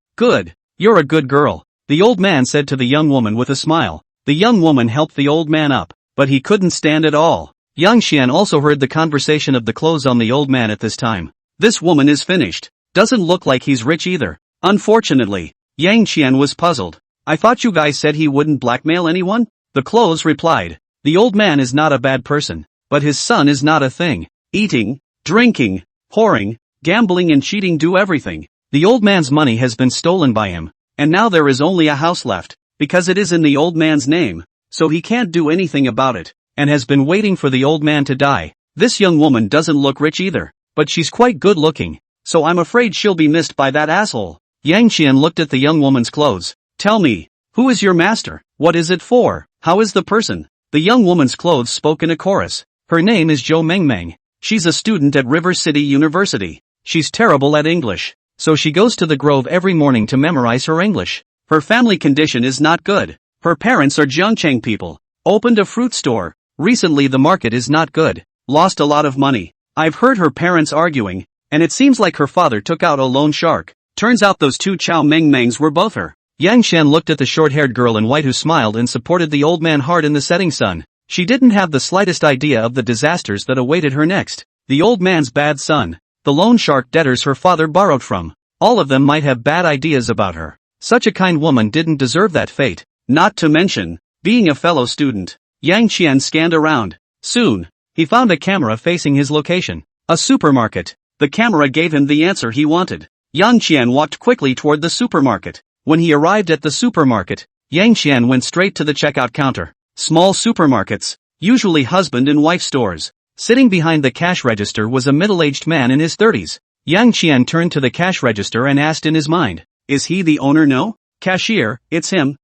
you're a good girl, the old man said to the young woman with a smile. The young woman helped the old man up, but he couldn't stand at all. Yang Qian also heard the conversation of the clothes on the old man at this time. This woman is finished. Doesn't look like he's rich either. Unfortunately, Yang Qian was puzzled. I thought you guys said he wouldn't blackmail anyone? The clothes replied. The old man is not a bad person, but his son is not a thing. Eating, drinking, whoring, gambling and cheating, do everything. The old man's money has been stolen by him, and now there is only a house left, because it is in the old man's name, so he can't do anything about it, and has been waiting for the old man to die. This young woman doesn't look rich either, but she's quite good looking, so I'm afraid she'll be missed by that asshole. Yang Qian looked at the young woman's clothes. Tell me, who is your master? What is it for? How is the person? The young woman's clothes spoke in a chorus. Her name is Zhou Mengmeng. She's a student at River City University. She's terrible at English, so she goes to the Grove every morning to memorize her English. Her family condition is not good. Her parents are Zhengcheng people. Opened a fruit store. Recently the market is not good. Lost a lot of money. I've heard her parents arguing, and it seems like her father took out a loan shark. Turns out those two Chow Mengmengs were both her. Yang Qian looked at the short-haired girl in white who smiled and supported the old man hard in the setting sun. She didn't have the slightest idea of the disasters that awaited her next. The old man's bad son, the loan shark debtors her father borrowed from. All of them might have bad ideas about her. Such a kind woman didn't deserve that fate. Not to mention, being a fellow student. Yang Qian scanned around. Soon, he found a camera facing his location. A supermarket. The camera gave him the answer he wanted. Yang Qian walked quickly toward the supermarket. When he arrived at the supermarket, Yang Qian went straight to the checkout counter. Small supermarkets, usually husband and wife stores. Sitting behind the cash register was a middle-aged man in his 30s. Yang Qian turned to the cash register and asked in his mind, is he the owner? No? Cashier, it's him,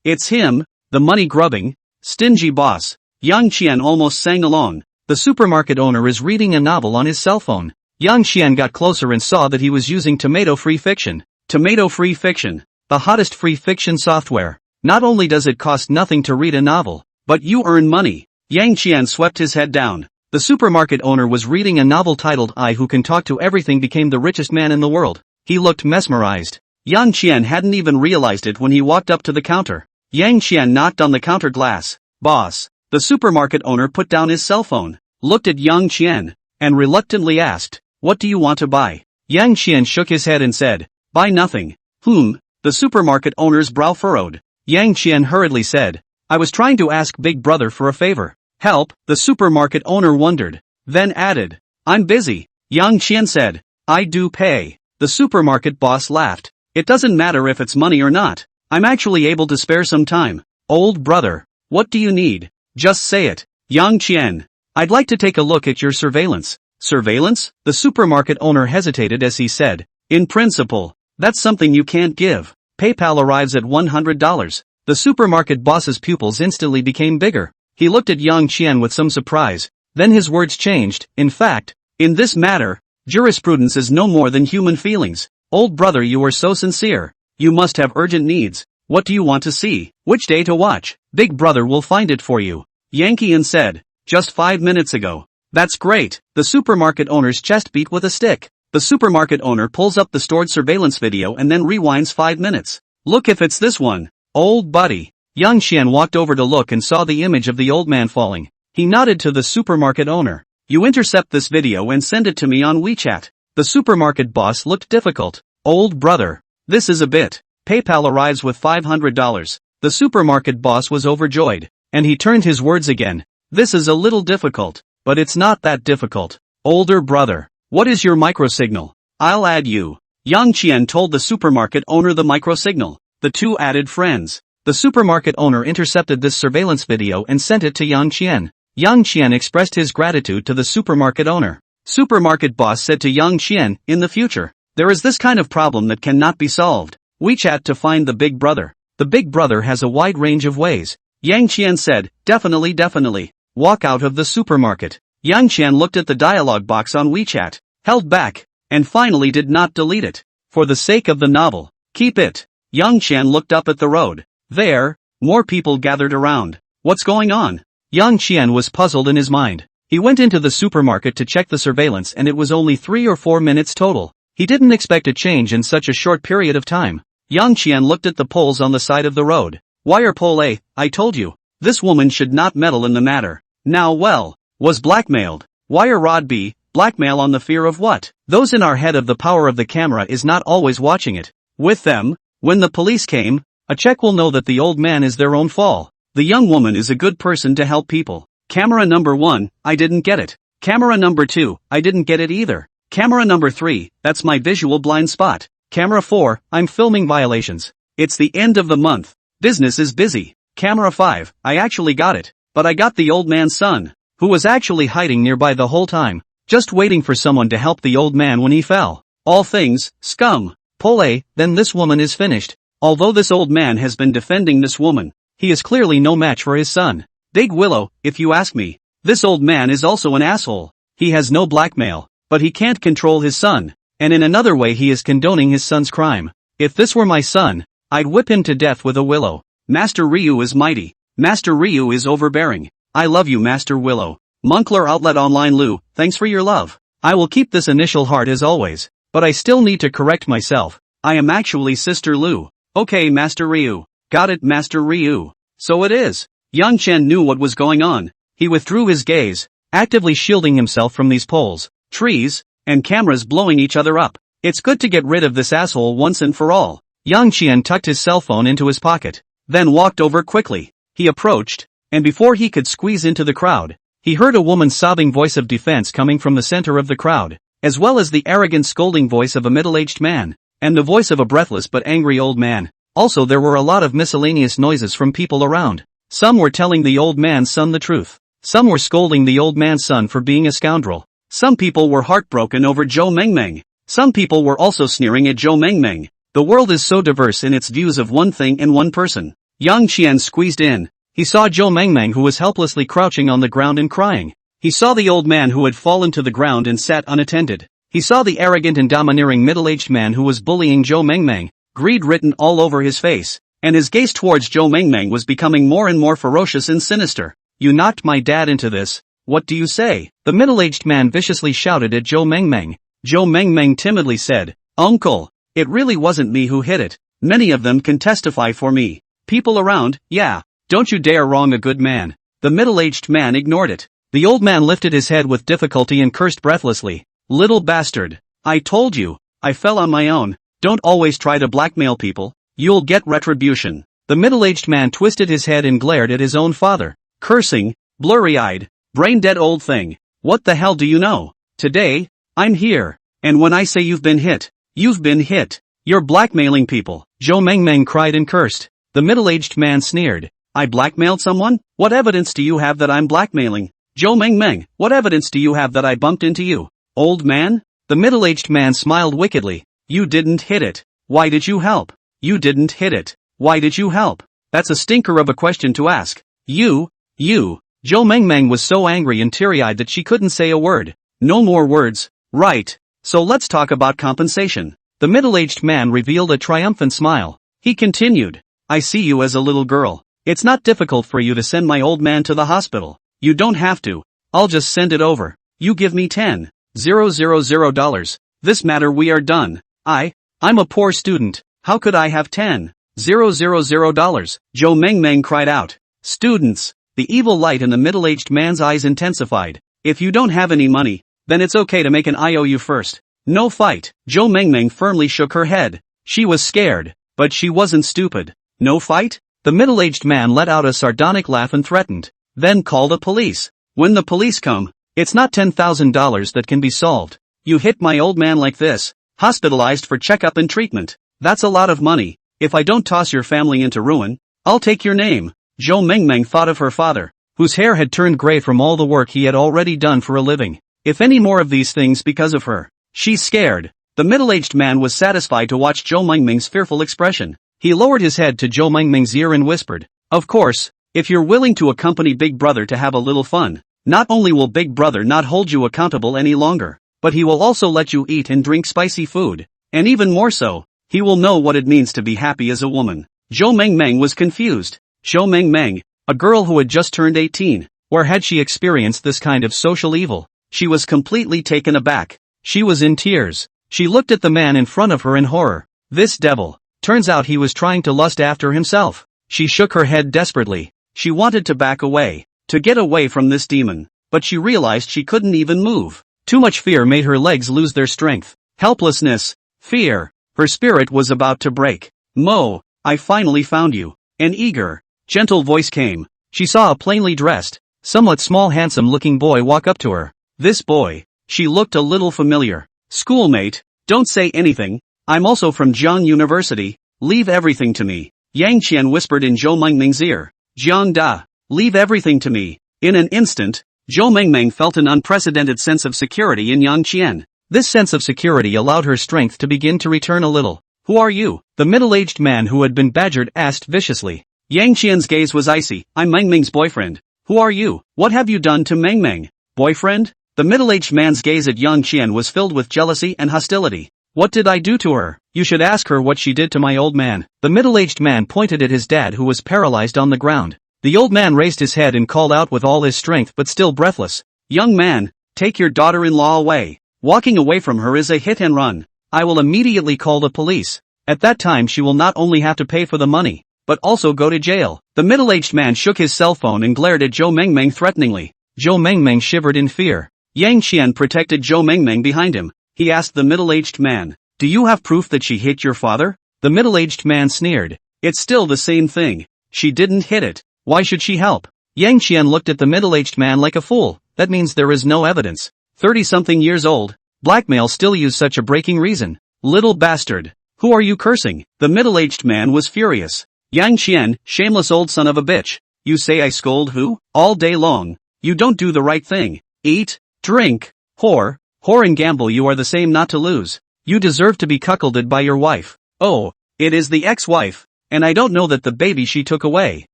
the money-grubbing, stingy boss. Yang Qian almost sang along. The supermarket owner is reading a novel on his cell phone. Yang Qian got closer and saw that he was using tomato-free fiction. Tomato-free fiction, the hottest free fiction software. Not only does it cost nothing to read a novel, but you earn money. Yang Qian swept his head down. The supermarket owner was reading a novel titled I Who Can Talk to Everything Became the Richest Man in the World. He looked mesmerized. Yang Qian hadn't even realized it when he walked up to the counter. Yang Qian knocked on the counter glass. Boss. The supermarket owner put down his cell phone, looked at Yang Qian, and reluctantly asked, what do you want to buy? Yang Qian shook his head and said, buy nothing. The supermarket owner's brow furrowed. Yang Qian hurriedly said, I was trying to ask Big Brother for a favor. Help, the supermarket owner wondered. Then added, I'm busy. Yang Qian said, I do pay. The supermarket boss laughed. It doesn't matter if it's money or not. I'm actually able to spare some time. Old brother, what do you need? Just say it. Yang Qian, I'd like to take a look at your surveillance. Surveillance? The supermarket owner hesitated as he said, In principle, that's something you can't give. PayPal arrives at $100. The supermarket boss's pupils instantly became bigger. He looked at Yang Qian with some surprise. Then his words changed. In fact, in this matter, jurisprudence is no more than human feelings. Old brother, you are so sincere. You must have urgent needs. What do you want to see? Which day to watch? Big brother will find it for you. Yang Qian said. Just 5 minutes ago. That's great. The supermarket owner's chest beat with a stick. The supermarket owner pulls up the stored surveillance video and then rewinds 5 minutes. Look if it's this one. Old buddy. Yang Qian walked over to look and saw the image of the old man falling. He nodded to the supermarket owner. You intercept this video and send it to me on WeChat. The supermarket boss looked difficult. Old brother. This is a bit. PayPal arrives with $500. The supermarket boss was overjoyed. And he turned his words again. This is a little difficult. But it's not that difficult. Older brother. What is your microsignal? I'll add you. Yang Qian told the supermarket owner the microsignal. The two added friends. The supermarket owner intercepted this surveillance video and sent it to Yang Qian. Yang Qian expressed his gratitude to the supermarket owner. Supermarket boss said to Yang Qian, in the future, there is this kind of problem that cannot be solved. WeChat to find the big brother. The big brother has a wide range of ways. Yang Qian said, definitely. Walk out of the supermarket. Yang Qian looked at the dialogue box on WeChat, held back, and finally did not delete it. For the sake of the novel, keep it. Yang Qian looked up at the road. There, more people gathered around. What's going on? Yang Qian was puzzled in his mind. He went into the supermarket to check the surveillance and it was only 3 or 4 minutes total. He didn't expect a change in such a short period of time. Yang Qian looked at the poles on the side of the road. Wire pole A, I told you. This woman should not meddle in the matter. Now well, was blackmailed. Wire rod B, blackmail on the fear of what? Those in our head of the power of the camera is not always watching it. With them, when the police came, a check will know that the old man is their own fall. The young woman is a good person to help people. Camera number 1, I didn't get it. Camera number 2, I didn't get it either. Camera number 3, that's my visual blind spot. Camera 4, I'm filming violations. It's the end of the month. Business is busy. Camera 5, I actually got it. But I got the old man's son, who was actually hiding nearby the whole time, just waiting for someone to help the old man when he fell. All things, scum. Pole A, then this woman is finished. Although this old man has been defending this woman, he is clearly no match for his son. Big Willow, if you ask me. This old man is also an asshole. He has no blackmail, but he can't control his son, and in another way he is condoning his son's crime. If this were my son, I'd whip him to death with a willow. Master Ryu is mighty. Master Ryu is overbearing. I love you, Master Willow. Moncler Outlet Online Lou, thanks for your love. I will keep this initial heart as always, but I still need to correct myself. I am actually Sister Lou. Okay, Master Ryu. Got it, Master Ryu. So it is. Yang Qian knew what was going on. He withdrew his gaze, actively shielding himself from these poles, trees, and cameras blowing each other up. It's good to get rid of this asshole once and for all. Yang Qian tucked his cell phone into his pocket, then walked over quickly. He approached, and before he could squeeze into the crowd, he heard a woman's sobbing voice of defense coming from the center of the crowd, as well as the arrogant scolding voice of a middle-aged man, and the voice of a breathless but angry old man. Also there were a lot of miscellaneous noises from people around. Some were telling the old man's son the truth. Some were scolding the old man's son for being a scoundrel. Some people were heartbroken over Zhou Mengmeng. Some people were also sneering at Zhou Mengmeng. The world is so diverse in its views of one thing and one person. Yang Qian squeezed in. He saw Zhou Mengmeng who was helplessly crouching on the ground and crying. He saw the old man who had fallen to the ground and sat unattended. He saw the arrogant and domineering middle-aged man who was bullying Zhou Mengmeng, greed written all over his face, and his gaze towards Zhou Mengmeng was becoming more and more ferocious and sinister. You knocked my dad into this. What do you say? The middle-aged man viciously shouted at Zhou Mengmeng. Zhou Mengmeng timidly said, Uncle, it really wasn't me who hit it. Many of them can testify for me. People around, yeah. Don't you dare wrong a good man. The middle-aged man ignored it. The old man lifted his head with difficulty and cursed breathlessly. Little bastard. I told you. I fell on my own. Don't always try to blackmail people. You'll get retribution. The middle-aged man twisted his head and glared at his own father, cursing, blurry-eyed, brain-dead old thing. What the hell do you know? Today, I'm here. And when I say you've been hit, you've been hit. You're blackmailing people. Zhou Mengmeng cried and cursed. The middle-aged man sneered. I blackmailed someone? What evidence do you have that I'm blackmailing? Zhou Mengmeng, what evidence do you have that I bumped into you? Old man? The middle-aged man smiled wickedly. You didn't hit it. Why did you help? You didn't hit it. Why did you help? That's a stinker of a question to ask. You. Zhou Mengmeng was so angry and teary-eyed that she couldn't say a word. No more words. Right. So let's talk about compensation. The middle-aged man revealed a triumphant smile. He continued. I see you as a little girl. It's not difficult for you to send my old man to the hospital. You don't have to. I'll just send it over. You give me $10,000. This matter we are done. I'm a poor student. How could I have $10,000? Zhou Mengmeng cried out. Students. The evil light in the middle-aged man's eyes intensified. If you don't have any money, then it's okay to make an IOU first. No fight. Zhou Mengmeng firmly shook her head. She was scared, but she wasn't stupid. No fight? The middle-aged man let out a sardonic laugh and threatened. Then call the police. When the police come, it's not $10,000 that can be solved. You hit my old man like this, hospitalized for checkup and treatment. That's a lot of money. If I don't toss your family into ruin, I'll take your name. Zhou Mengmeng thought of her father, whose hair had turned gray from all the work he had already done for a living. If any more of these things because of her, she's scared. The middle-aged man was satisfied to watch Zhou Mengmeng's fearful expression. He lowered his head to Zhou Mengmeng's ear and whispered, of course, if you're willing to accompany Big Brother to have a little fun, not only will Big Brother not hold you accountable any longer, but he will also let you eat and drink spicy food. And even more so, he will know what it means to be happy as a woman. Zhou Mengmeng was confused. Zhou Mengmeng, a girl who had just turned 18, where had she experienced this kind of social evil? She was completely taken aback. She was in tears. She looked at the man in front of her in horror. This devil. Turns out he was trying to lust after himself. She shook her head desperately. She wanted to back away, to get away from this demon, but she realized she couldn't even move. Too much fear made her legs lose their strength. Helplessness. Fear. Her spirit was about to break. Mo, I finally found you. An eager, gentle voice came. She saw a plainly dressed, somewhat small handsome-looking boy walk up to her. This boy. She looked a little familiar. Schoolmate, don't say anything. I'm also from Jiang University. Leave everything to me. Yang Qian whispered in Zhou Mengmeng's ear. Jiang Da. Leave everything to me. In an instant, Zhou Mengmeng felt an unprecedented sense of security in Yang Qian. This sense of security allowed her strength to begin to return a little. Who are you? The middle-aged man who had been badgered asked viciously. Yang Qian's gaze was icy. I'm Mengmeng's boyfriend. Who are you? What have you done to Mengmeng? Boyfriend? The middle-aged man's gaze at Yang Qian was filled with jealousy and hostility. What did I do to her? You should ask her what she did to my old man. The middle-aged man pointed at his dad who was paralyzed on the ground. The old man raised his head and called out with all his strength but still breathless. Young man, take your daughter-in-law away. Walking away from her is a hit and run. I will immediately call the police. At that time she will not only have to pay for the money, but also go to jail. The middle-aged man shook his cell phone and glared at Zhou Mengmeng threateningly. Zhou Mengmeng shivered in fear. Yang Qian protected Zhou Mengmeng behind him. He asked the middle-aged man, do you have proof that she hit your father? The middle-aged man sneered. It's still the same thing. She didn't hit it. Why should she help? Yang Qian looked at the middle-aged man like a fool. That means there is no evidence. 30-something years old. Blackmail still use such a breaking reason. Little bastard. Who are you cursing? The middle-aged man was furious. Yang Qian, shameless old son of a bitch. You say I scold who? All day long. You don't do the right thing. Eat, drink, whore and gamble. You are the same not to lose. You deserve to be cuckolded by your wife. Oh, it is the ex-wife. And I don't know that the baby she took away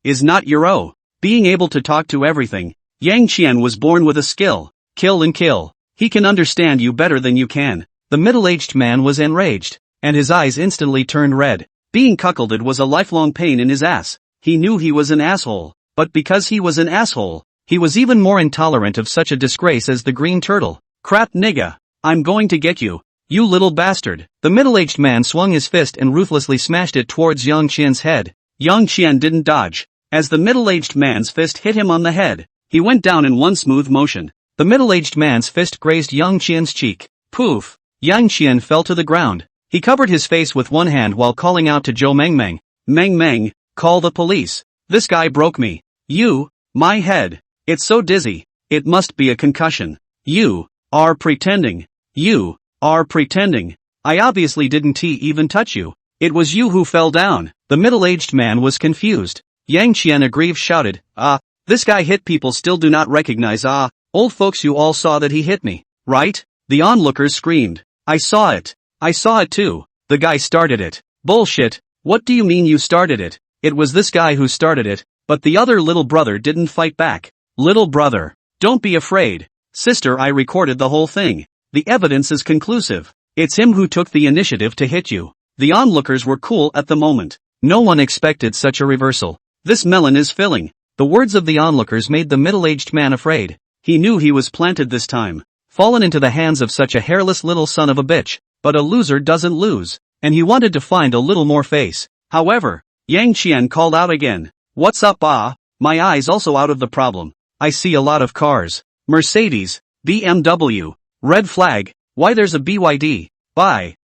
is not your own. Being able to talk to everything. Yang Qian was born with a skill. Kill and kill. He can understand you better than you can. The middle-aged man was enraged, and his eyes instantly turned red. Being cuckolded was a lifelong pain in his ass. He knew he was an asshole, but because he was an asshole, he was even more intolerant of such a disgrace as the green turtle. Crap nigga. I'm going to get you. You little bastard. The middle-aged man swung his fist and ruthlessly smashed it towards Yang Qian's head. Yang Qian didn't dodge. As the middle-aged man's fist hit him on the head, he went down in one smooth motion. The middle-aged man's fist grazed Yang Qian's cheek. Poof! Yang Qian fell to the ground. He covered his face with one hand while calling out to Zhou Mengmeng. Mengmeng, call the police. This guy broke me. My head. It's so dizzy. It must be a concussion. You are pretending. I obviously didn't even touch you. It was you who fell down. The middle-aged man was confused. Yang Qian aggrieved shouted, this guy hit people still do not recognize old folks, you all saw that he hit me, right? The onlookers screamed. I saw it. I saw it too. The guy started it. Bullshit. What do you mean you started it? It was this guy who started it, but the other little brother didn't fight back. Little brother, don't be afraid. Sister, I recorded the whole thing. The evidence is conclusive. It's him who took the initiative to hit you. The onlookers were cool at the moment. No one expected such a reversal. This melon is filling. The words of the onlookers made the middle-aged man afraid. He knew he was planted this time. Fallen into the hands of such a hairless little son of a bitch. But a loser doesn't lose. And he wanted to find a little more face. However, Yang Qian called out again. What's up, ah? My eye's also out of the problem. I see a lot of cars. Mercedes, BMW, red flag, why there's a BYD, buy,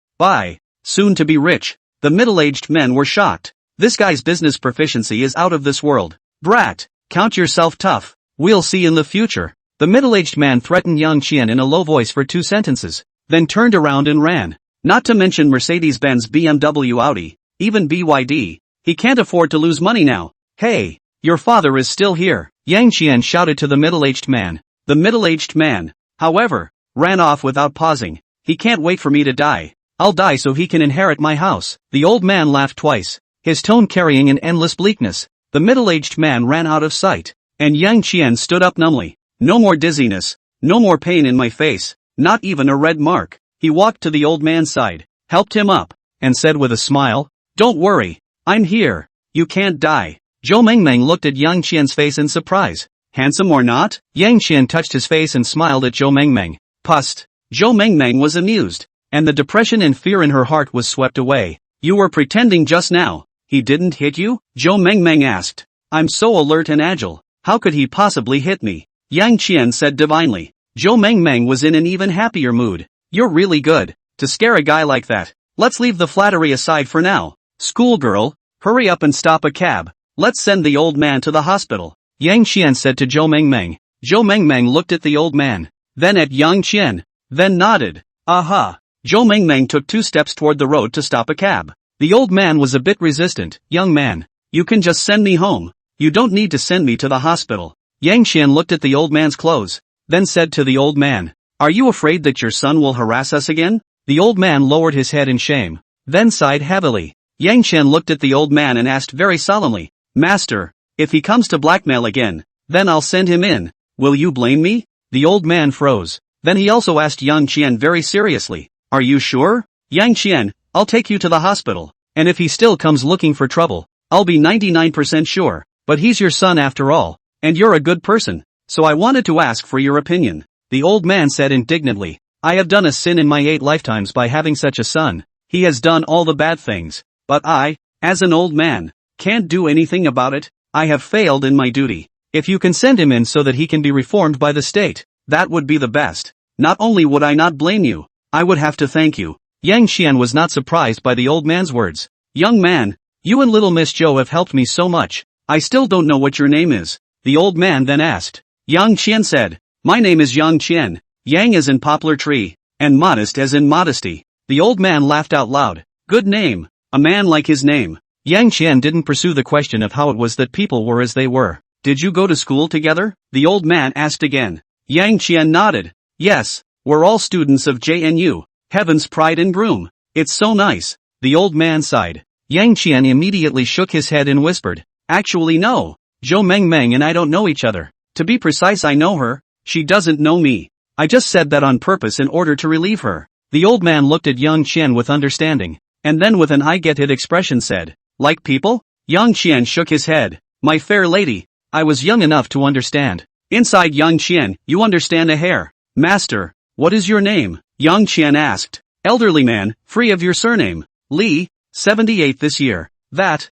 soon to be rich. The middle-aged men were shocked. This guy's business proficiency is out of this world. Brat, count yourself tough. We'll see in the future. The middle-aged man threatened Yang Qian in a low voice for 2 sentences, then turned around and ran. Not to mention Mercedes-Benz, BMW, Audi, even BYD. He can't afford to lose money now. Hey, your father is still here. Yang Qian shouted to the middle-aged man. The middle-aged man, however, ran off without pausing. He can't wait for me to die. I'll die so he can inherit my house. The old man laughed twice, his tone carrying an endless bleakness. The middle-aged man ran out of sight, and Yang Qian stood up numbly. No more dizziness, no more pain in my face, not even a red mark. He walked to the old man's side, helped him up, and said with a smile, "Don't worry, I'm here. You can't die." Zhou Mengmeng looked at Yang Qian's face in surprise. Handsome or not? Yang Qian touched his face and smiled at Zhou Mengmeng. Pust. Zhou Mengmeng was amused, and the depression and fear in her heart was swept away. You were pretending just now. He didn't hit you? Zhou Mengmeng asked. I'm so alert and agile. How could he possibly hit me? Yang Qian said divinely. Zhou Mengmeng was in an even happier mood. You're really good to scare a guy like that. Let's leave the flattery aside for now. Schoolgirl, hurry up and stop a cab. Let's send the old man to the hospital. Yang Qian said to Zhou Mengmeng. Zhou Mengmeng looked at the old man, then at Yang Qian, then nodded. Aha. Zhou Mengmeng took 2 steps toward the road to stop a cab. The old man was a bit resistant. Young man, you can just send me home. You don't need to send me to the hospital. Yang Qian looked at the old man's clothes, then said to the old man, Are you afraid that your son will harass us again? The old man lowered his head in shame, then sighed heavily. Yang Qian looked at the old man and asked very solemnly, Master, if he comes to blackmail again, then I'll send him in. Will you blame me? The old man froze. Then he also asked Yang Qian very seriously, Are you sure? Yang Qian, I'll take you to the hospital, and if he still comes looking for trouble, I'll be 99% sure, but he's your son after all, and you're a good person, so I wanted to ask for your opinion. The old man said indignantly, I have done a sin in my 8 lifetimes by having such a son. He has done all the bad things, but I, as an old man, can't do anything about it. I have failed in my duty. If you can send him in so that he can be reformed by the state, that would be the best. Not only would I not blame you, I would have to thank you. Yang Qian was not surprised by the old man's words. Young man, you and little Miss Zhou have helped me so much. I still don't know what your name is. The old man then asked. Yang Qian said, My name is Yang Qian. Yang as in poplar tree, and modest as in modesty. The old man laughed out loud. Good name. A man like his name. Yang Qian didn't pursue the question of how it was that people were as they were. Did you go to school together? The old man asked again. Yang Qian nodded. Yes, we're all students of JNU, Heaven's pride and groom. It's so nice. The old man sighed. Yang Qian immediately shook his head and whispered. Actually no. Zhou Mengmeng and I don't know each other. To be precise, I know her. She doesn't know me. I just said that on purpose in order to relieve her. The old man looked at Yang Qian with understanding, and then with an I get it expression said. Like people? Yang Qian shook his head. My fair lady, I was young enough to understand. Inside Yang Qian, you understand a hair. Master, what is your name? Yang Qian asked. Elderly man, free of your surname. Li, 78 this year. That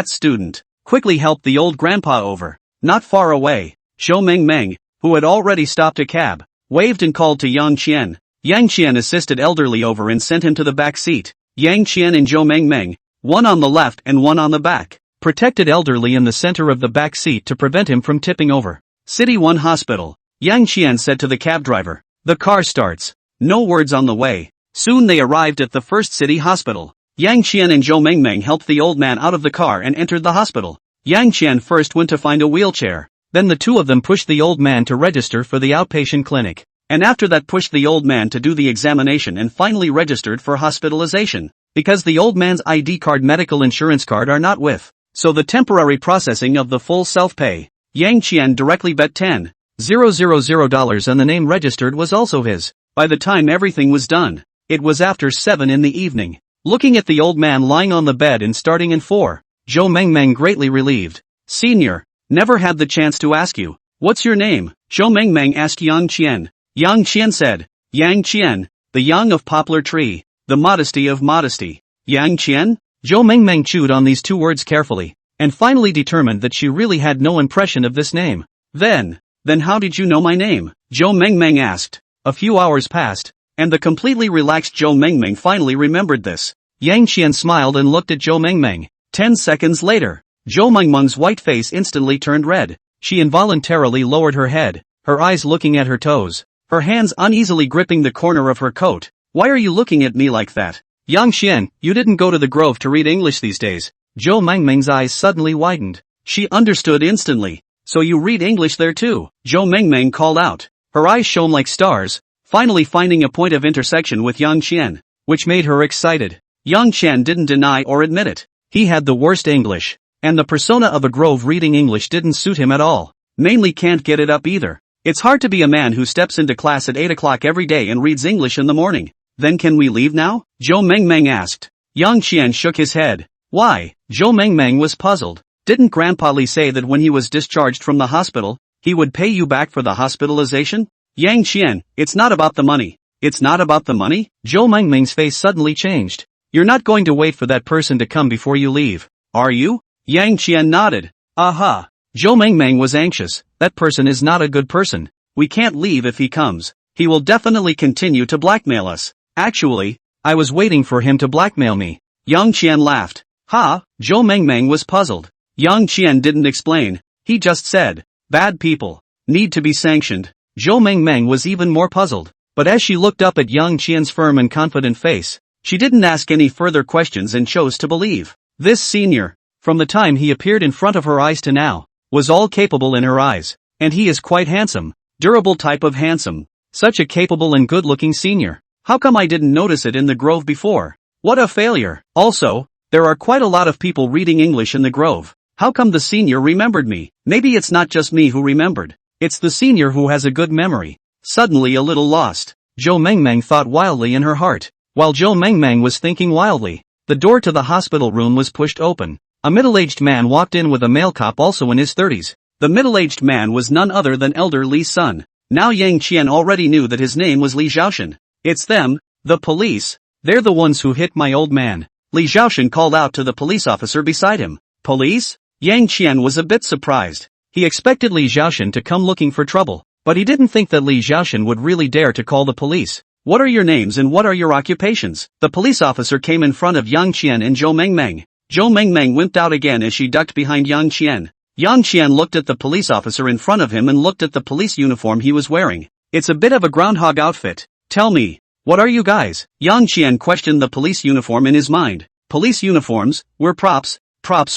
student, quickly helped the old grandpa over. Not far away, Zhou Mengmeng, who had already stopped a cab, waved and called to Yang Qian. Yang Qian assisted elderly over and sent him to the back seat. Yang Qian and Zhou Mengmeng, one on the left and one on the back, protected elderly in the center of the back seat to prevent him from tipping over. City 1 Hospital. Yang Qian said to the cab driver. The car starts. No words on the way. Soon they arrived at the first city hospital. Yang Qian and Zhou Mengmeng helped the old man out of the car and entered the hospital. Yang Qian first went to find a wheelchair. Then the two of them pushed the old man to register for the outpatient clinic. and after that pushed the old man to do the examination and finally registered for hospitalization. Because the old man's ID card medical insurance card are not with, so the temporary processing of the full self-pay. Yang Qian directly bet $10,000 and the name registered was also his. By the time everything was done, it was after 7 in the evening. Looking at the old man lying on the bed and starting in 4, Zhou Mengmeng greatly relieved. Senior, never had the chance to ask you. What's your name? Zhou Mengmeng asked Yang Qian. Yang Qian said, Yang Qian, the yang of poplar tree, the modesty of modesty. Yang Qian? Zhou Mengmeng chewed on these 2 words carefully, and finally determined that she really had no impression of this name. Then how did you know my name? Zhou Mengmeng asked. A few hours passed, and the completely relaxed Zhou Mengmeng finally remembered this. Yang Qian smiled and looked at Zhou Mengmeng. 10 seconds later, Zhou Mengmeng's white face instantly turned red. She involuntarily lowered her head, her eyes looking at her toes, her hands uneasily gripping the corner of her coat. Why are you looking at me like that? Yang Qian, you didn't go to the Grove to read English these days. Zhou Mengmeng's eyes suddenly widened. She understood instantly. So you read English there too? Zhou Mengmeng called out. Her eyes shone like stars, finally finding a point of intersection with Yang Qian, which made her excited. Yang Qian didn't deny or admit it. He had the worst English, and the persona of a Grove reading English didn't suit him at all. Mainly can't get it up either. It's hard to be a man who steps into class at 8 o'clock every day and reads English in the morning. Then can we leave now? Zhou Mengmeng asked. Yang Qian shook his head. Why? Zhou Mengmeng was puzzled. Didn't Grandpa Li say that when he was discharged from the hospital, he would pay you back for the hospitalization? Yang Qian, it's not about the money. It's not about the money? Zhou Mengmeng's face suddenly changed. You're not going to wait for that person to come before you leave, are you? Yang Qian nodded. Aha. Zhou Mengmeng was anxious. That person is not a good person. We can't leave if he comes. He will definitely continue to blackmail us. Actually, I was waiting for him to blackmail me. Yang Qian laughed. Ha, Zhou Mengmeng was puzzled. Yang Qian didn't explain. He just said, bad people need to be sanctioned. Zhou Mengmeng was even more puzzled. But as she looked up at Yang Qian's firm and confident face, she didn't ask any further questions and chose to believe. This senior, from the time he appeared in front of her eyes to now, was all capable in her eyes. And he is quite handsome. Durable type of handsome. Such a capable and good-looking senior. How come I didn't notice it in the Grove before? What a failure. Also, there are quite a lot of people reading English in the Grove. How come the senior remembered me? Maybe it's not just me who remembered. It's the senior who has a good memory. Suddenly a little lost, Zhou Mengmeng thought wildly in her heart. While Zhou Mengmeng was thinking wildly, the door to the hospital room was pushed open. A middle-aged man walked in with a male cop also in his 30s. The middle-aged man was none other than Elder Li's son. Now Yang Qian already knew that his name was Li Zhaoshan. It's them, the police. They're the ones who hit my old man. Li Zhaoshan called out to the police officer beside him. Police? Yang Qian was a bit surprised. He expected Li Zhaoshan to come looking for trouble, but he didn't think that Li Zhaoshan would really dare to call the police. What are your names and what are your occupations? The police officer came in front of Yang Qian and Zhou Mengmeng. Zhou Mengmeng wimped out again as she ducked behind Yang Qian. Yang Qian looked at the police officer in front of him and looked at the police uniform he was wearing. It's a bit of a groundhog outfit. Tell me, what are you guys? Yang Qian questioned the police uniform in his mind. Police uniforms, we're props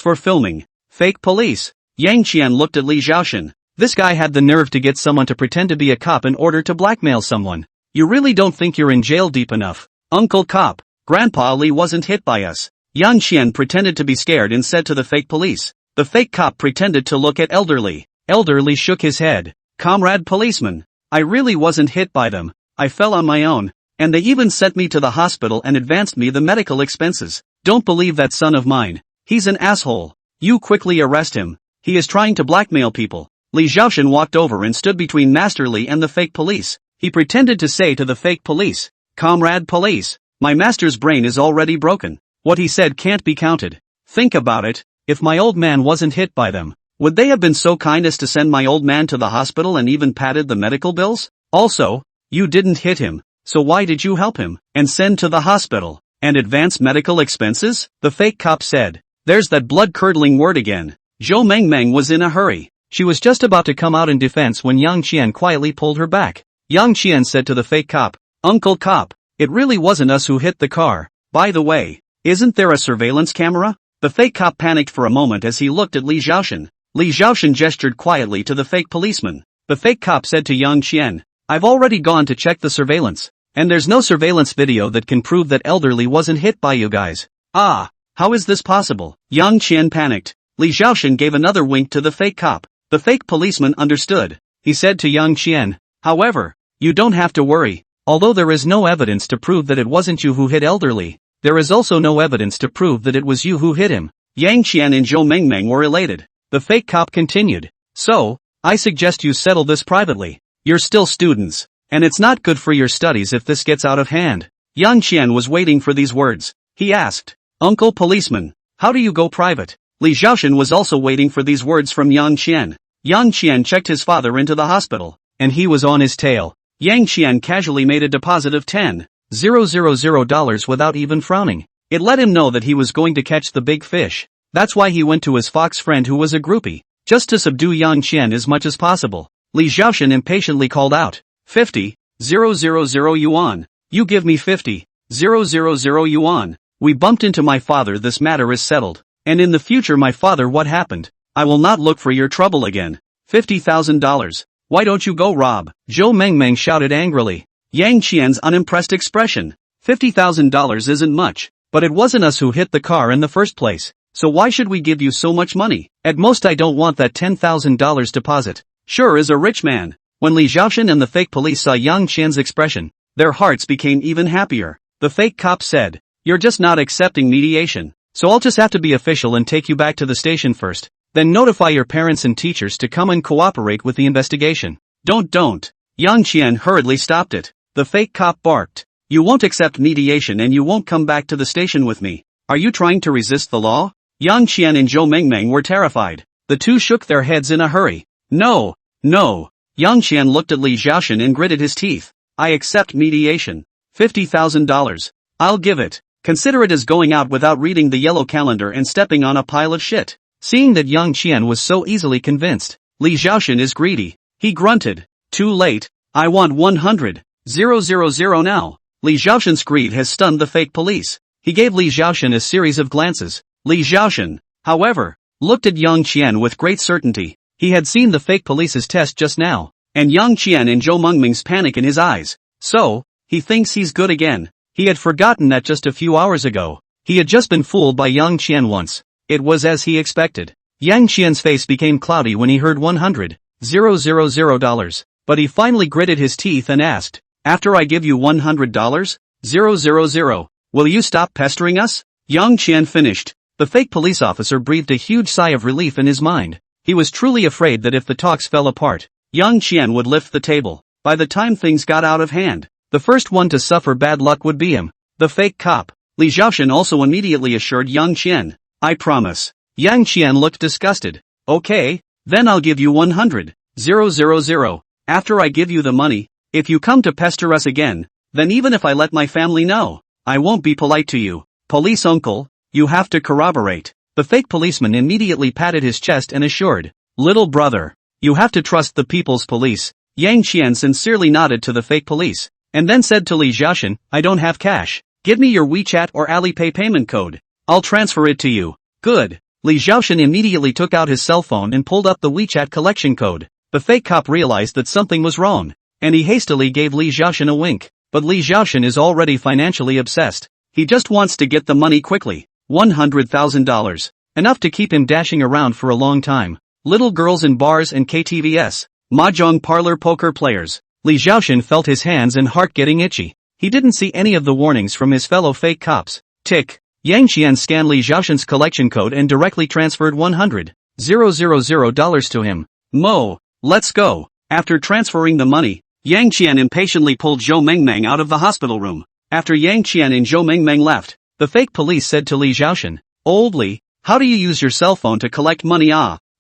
for filming. Fake police. Yang Qian looked at Li Zhaoshan. This guy had the nerve to get someone to pretend to be a cop in order to blackmail someone. You really don't think you're in jail deep enough? Uncle Cop, Grandpa Li wasn't hit by us. Yang Qian pretended to be scared and said to the fake police. The fake cop pretended to look at Elder Li. Elder Li shook his head. Comrade policeman, I really wasn't hit by them. I fell on my own, and they even sent me to the hospital and advanced me the medical expenses. Don't believe that son of mine. He's an asshole. You quickly arrest him. He is trying to blackmail people. Li Zhaoshan walked over and stood between Master Li and the fake police. He pretended to say to the fake police, Comrade police, my master's brain is already broken. What he said can't be counted. Think about it. If my old man wasn't hit by them, would they have been so kind as to send my old man to the hospital and even padded the medical bills? Also, you didn't hit him, so why did you help him, and send to the hospital, and advance medical expenses? The fake cop said. There's that blood-curdling word again. Zhou Mengmeng was in a hurry. She was just about to come out in defense when Yang Qian quietly pulled her back. Yang Qian said to the fake cop, Uncle Cop, it really wasn't us who hit the car. By the way, isn't there a surveillance camera? The fake cop panicked for a moment as he looked at Li Zhaoshan. Li Zhaoshan gestured quietly to the fake policeman. The fake cop said to Yang Qian, I've already gone to check the surveillance. And there's no surveillance video that can prove that elderly wasn't hit by you guys. Ah, how is this possible? Yang Qian panicked. Li Zhaoshan gave another wink to the fake cop. The fake policeman understood. He said to Yang Qian, however, you don't have to worry. Although there is no evidence to prove that it wasn't you who hit elderly, there is also no evidence to prove that it was you who hit him. Yang Qian and Zhou Mengmeng were elated. The fake cop continued. So, I suggest you settle this privately. You're still students, and it's not good for your studies if this gets out of hand. Yang Qian was waiting for these words. He asked, Uncle Policeman, how do you go private? Li Zhaoshan was also waiting for these words from Yang Qian. Yang Qian checked his father into the hospital, and he was on his tail. Yang Qian casually made a deposit of $10,000 without even frowning. It let him know that he was going to catch the big fish. That's why he went to his fox friend who was a groupie, just to subdue Yang Qian as much as possible. Li Zhaoshan impatiently called out, 50,000 yuan. You give me 50,000 yuan. We bumped into my father, this matter is settled. And in the future my father, what happened? I will not look for your trouble again. $50,000. Why don't you go rob? Zhou Mengmeng shouted angrily. Yang Qian's unimpressed expression. $50,000 isn't much, but it wasn't us who hit the car in the first place. So why should we give you so much money? At most I don't want that $10,000 deposit. Sure is a rich man. When Li Zhaoshan and the fake police saw Yang Qian's expression, their hearts became even happier. The fake cop said, you're just not accepting mediation. So I'll just have to be official and take you back to the station first. Then notify your parents and teachers to come and cooperate with the investigation. Don't. Yang Qian hurriedly stopped it. The fake cop barked. You won't accept mediation and you won't come back to the station with me. Are you trying to resist the law? Yang Qian and Zhou Mengmeng were terrified. The two shook their heads in a hurry. No. Yang Qian looked at Li Zhaoshan and gritted his teeth. I accept mediation. $50,000. I'll give it. Consider it as going out without reading the yellow calendar and stepping on a pile of shit. Seeing that Yang Qian was so easily convinced, Li Zhaoshan is greedy. He grunted. Too late. I want 100,000 now. Li Zhaoshan's greed has stunned the fake police. He gave Li Zhaoshan a series of glances. Li Zhaoshan, however, looked at Yang Qian with great certainty. He had seen the fake police's test just now, and Yang Qian and Zhou Mengmeng's panic in his eyes. So, he thinks he's good again. He had forgotten that just a few hours ago, he had just been fooled by Yang Qian once. It was as he expected. Yang Qian's face became cloudy when he heard $100,000, but he finally gritted his teeth and asked, after I give you $100,000, will you stop pestering us? Yang Qian finished. The fake police officer breathed a huge sigh of relief in his mind. He was truly afraid that if the talks fell apart, Yang Qian would lift the table. By the time things got out of hand, the first one to suffer bad luck would be him, the fake cop. Li Zhaoshan also immediately assured Yang Qian, I promise. Yang Qian looked disgusted. Okay, then I'll give you 100,000. After I give you the money, if you come to pester us again, then even if I let my family know, I won't be polite to you. Police uncle, you have to corroborate. The fake policeman immediately patted his chest and assured, little brother, you have to trust the people's police. Yang Qian sincerely nodded to the fake police, and then said to Li Zhaoshan, I don't have cash. Give me your WeChat or Alipay payment code. I'll transfer it to you. Good. Li Zhaoshan immediately took out his cell phone and pulled up the WeChat collection code. The fake cop realized that something was wrong, and he hastily gave Li Zhaoshan a wink. But Li Zhaoshan is already financially obsessed. He just wants to get the money quickly. $100,000. Enough to keep him dashing around for a long time. Little girls in bars and KTVs. Mahjong parlor poker players. Li Zhaoshan felt his hands and heart getting itchy. He didn't see any of the warnings from his fellow fake cops. Tick. Yang Qian scanned Li Zhaoshan's collection code and directly transferred $100,000 to him. Mo, let's go. After transferring the money, Yang Qian impatiently pulled Zhou Mengmeng out of the hospital room. After Yang Qian and Zhou Mengmeng left, the fake police said to Li Zhaoshan, Old Li, how do you use your cell phone to collect money?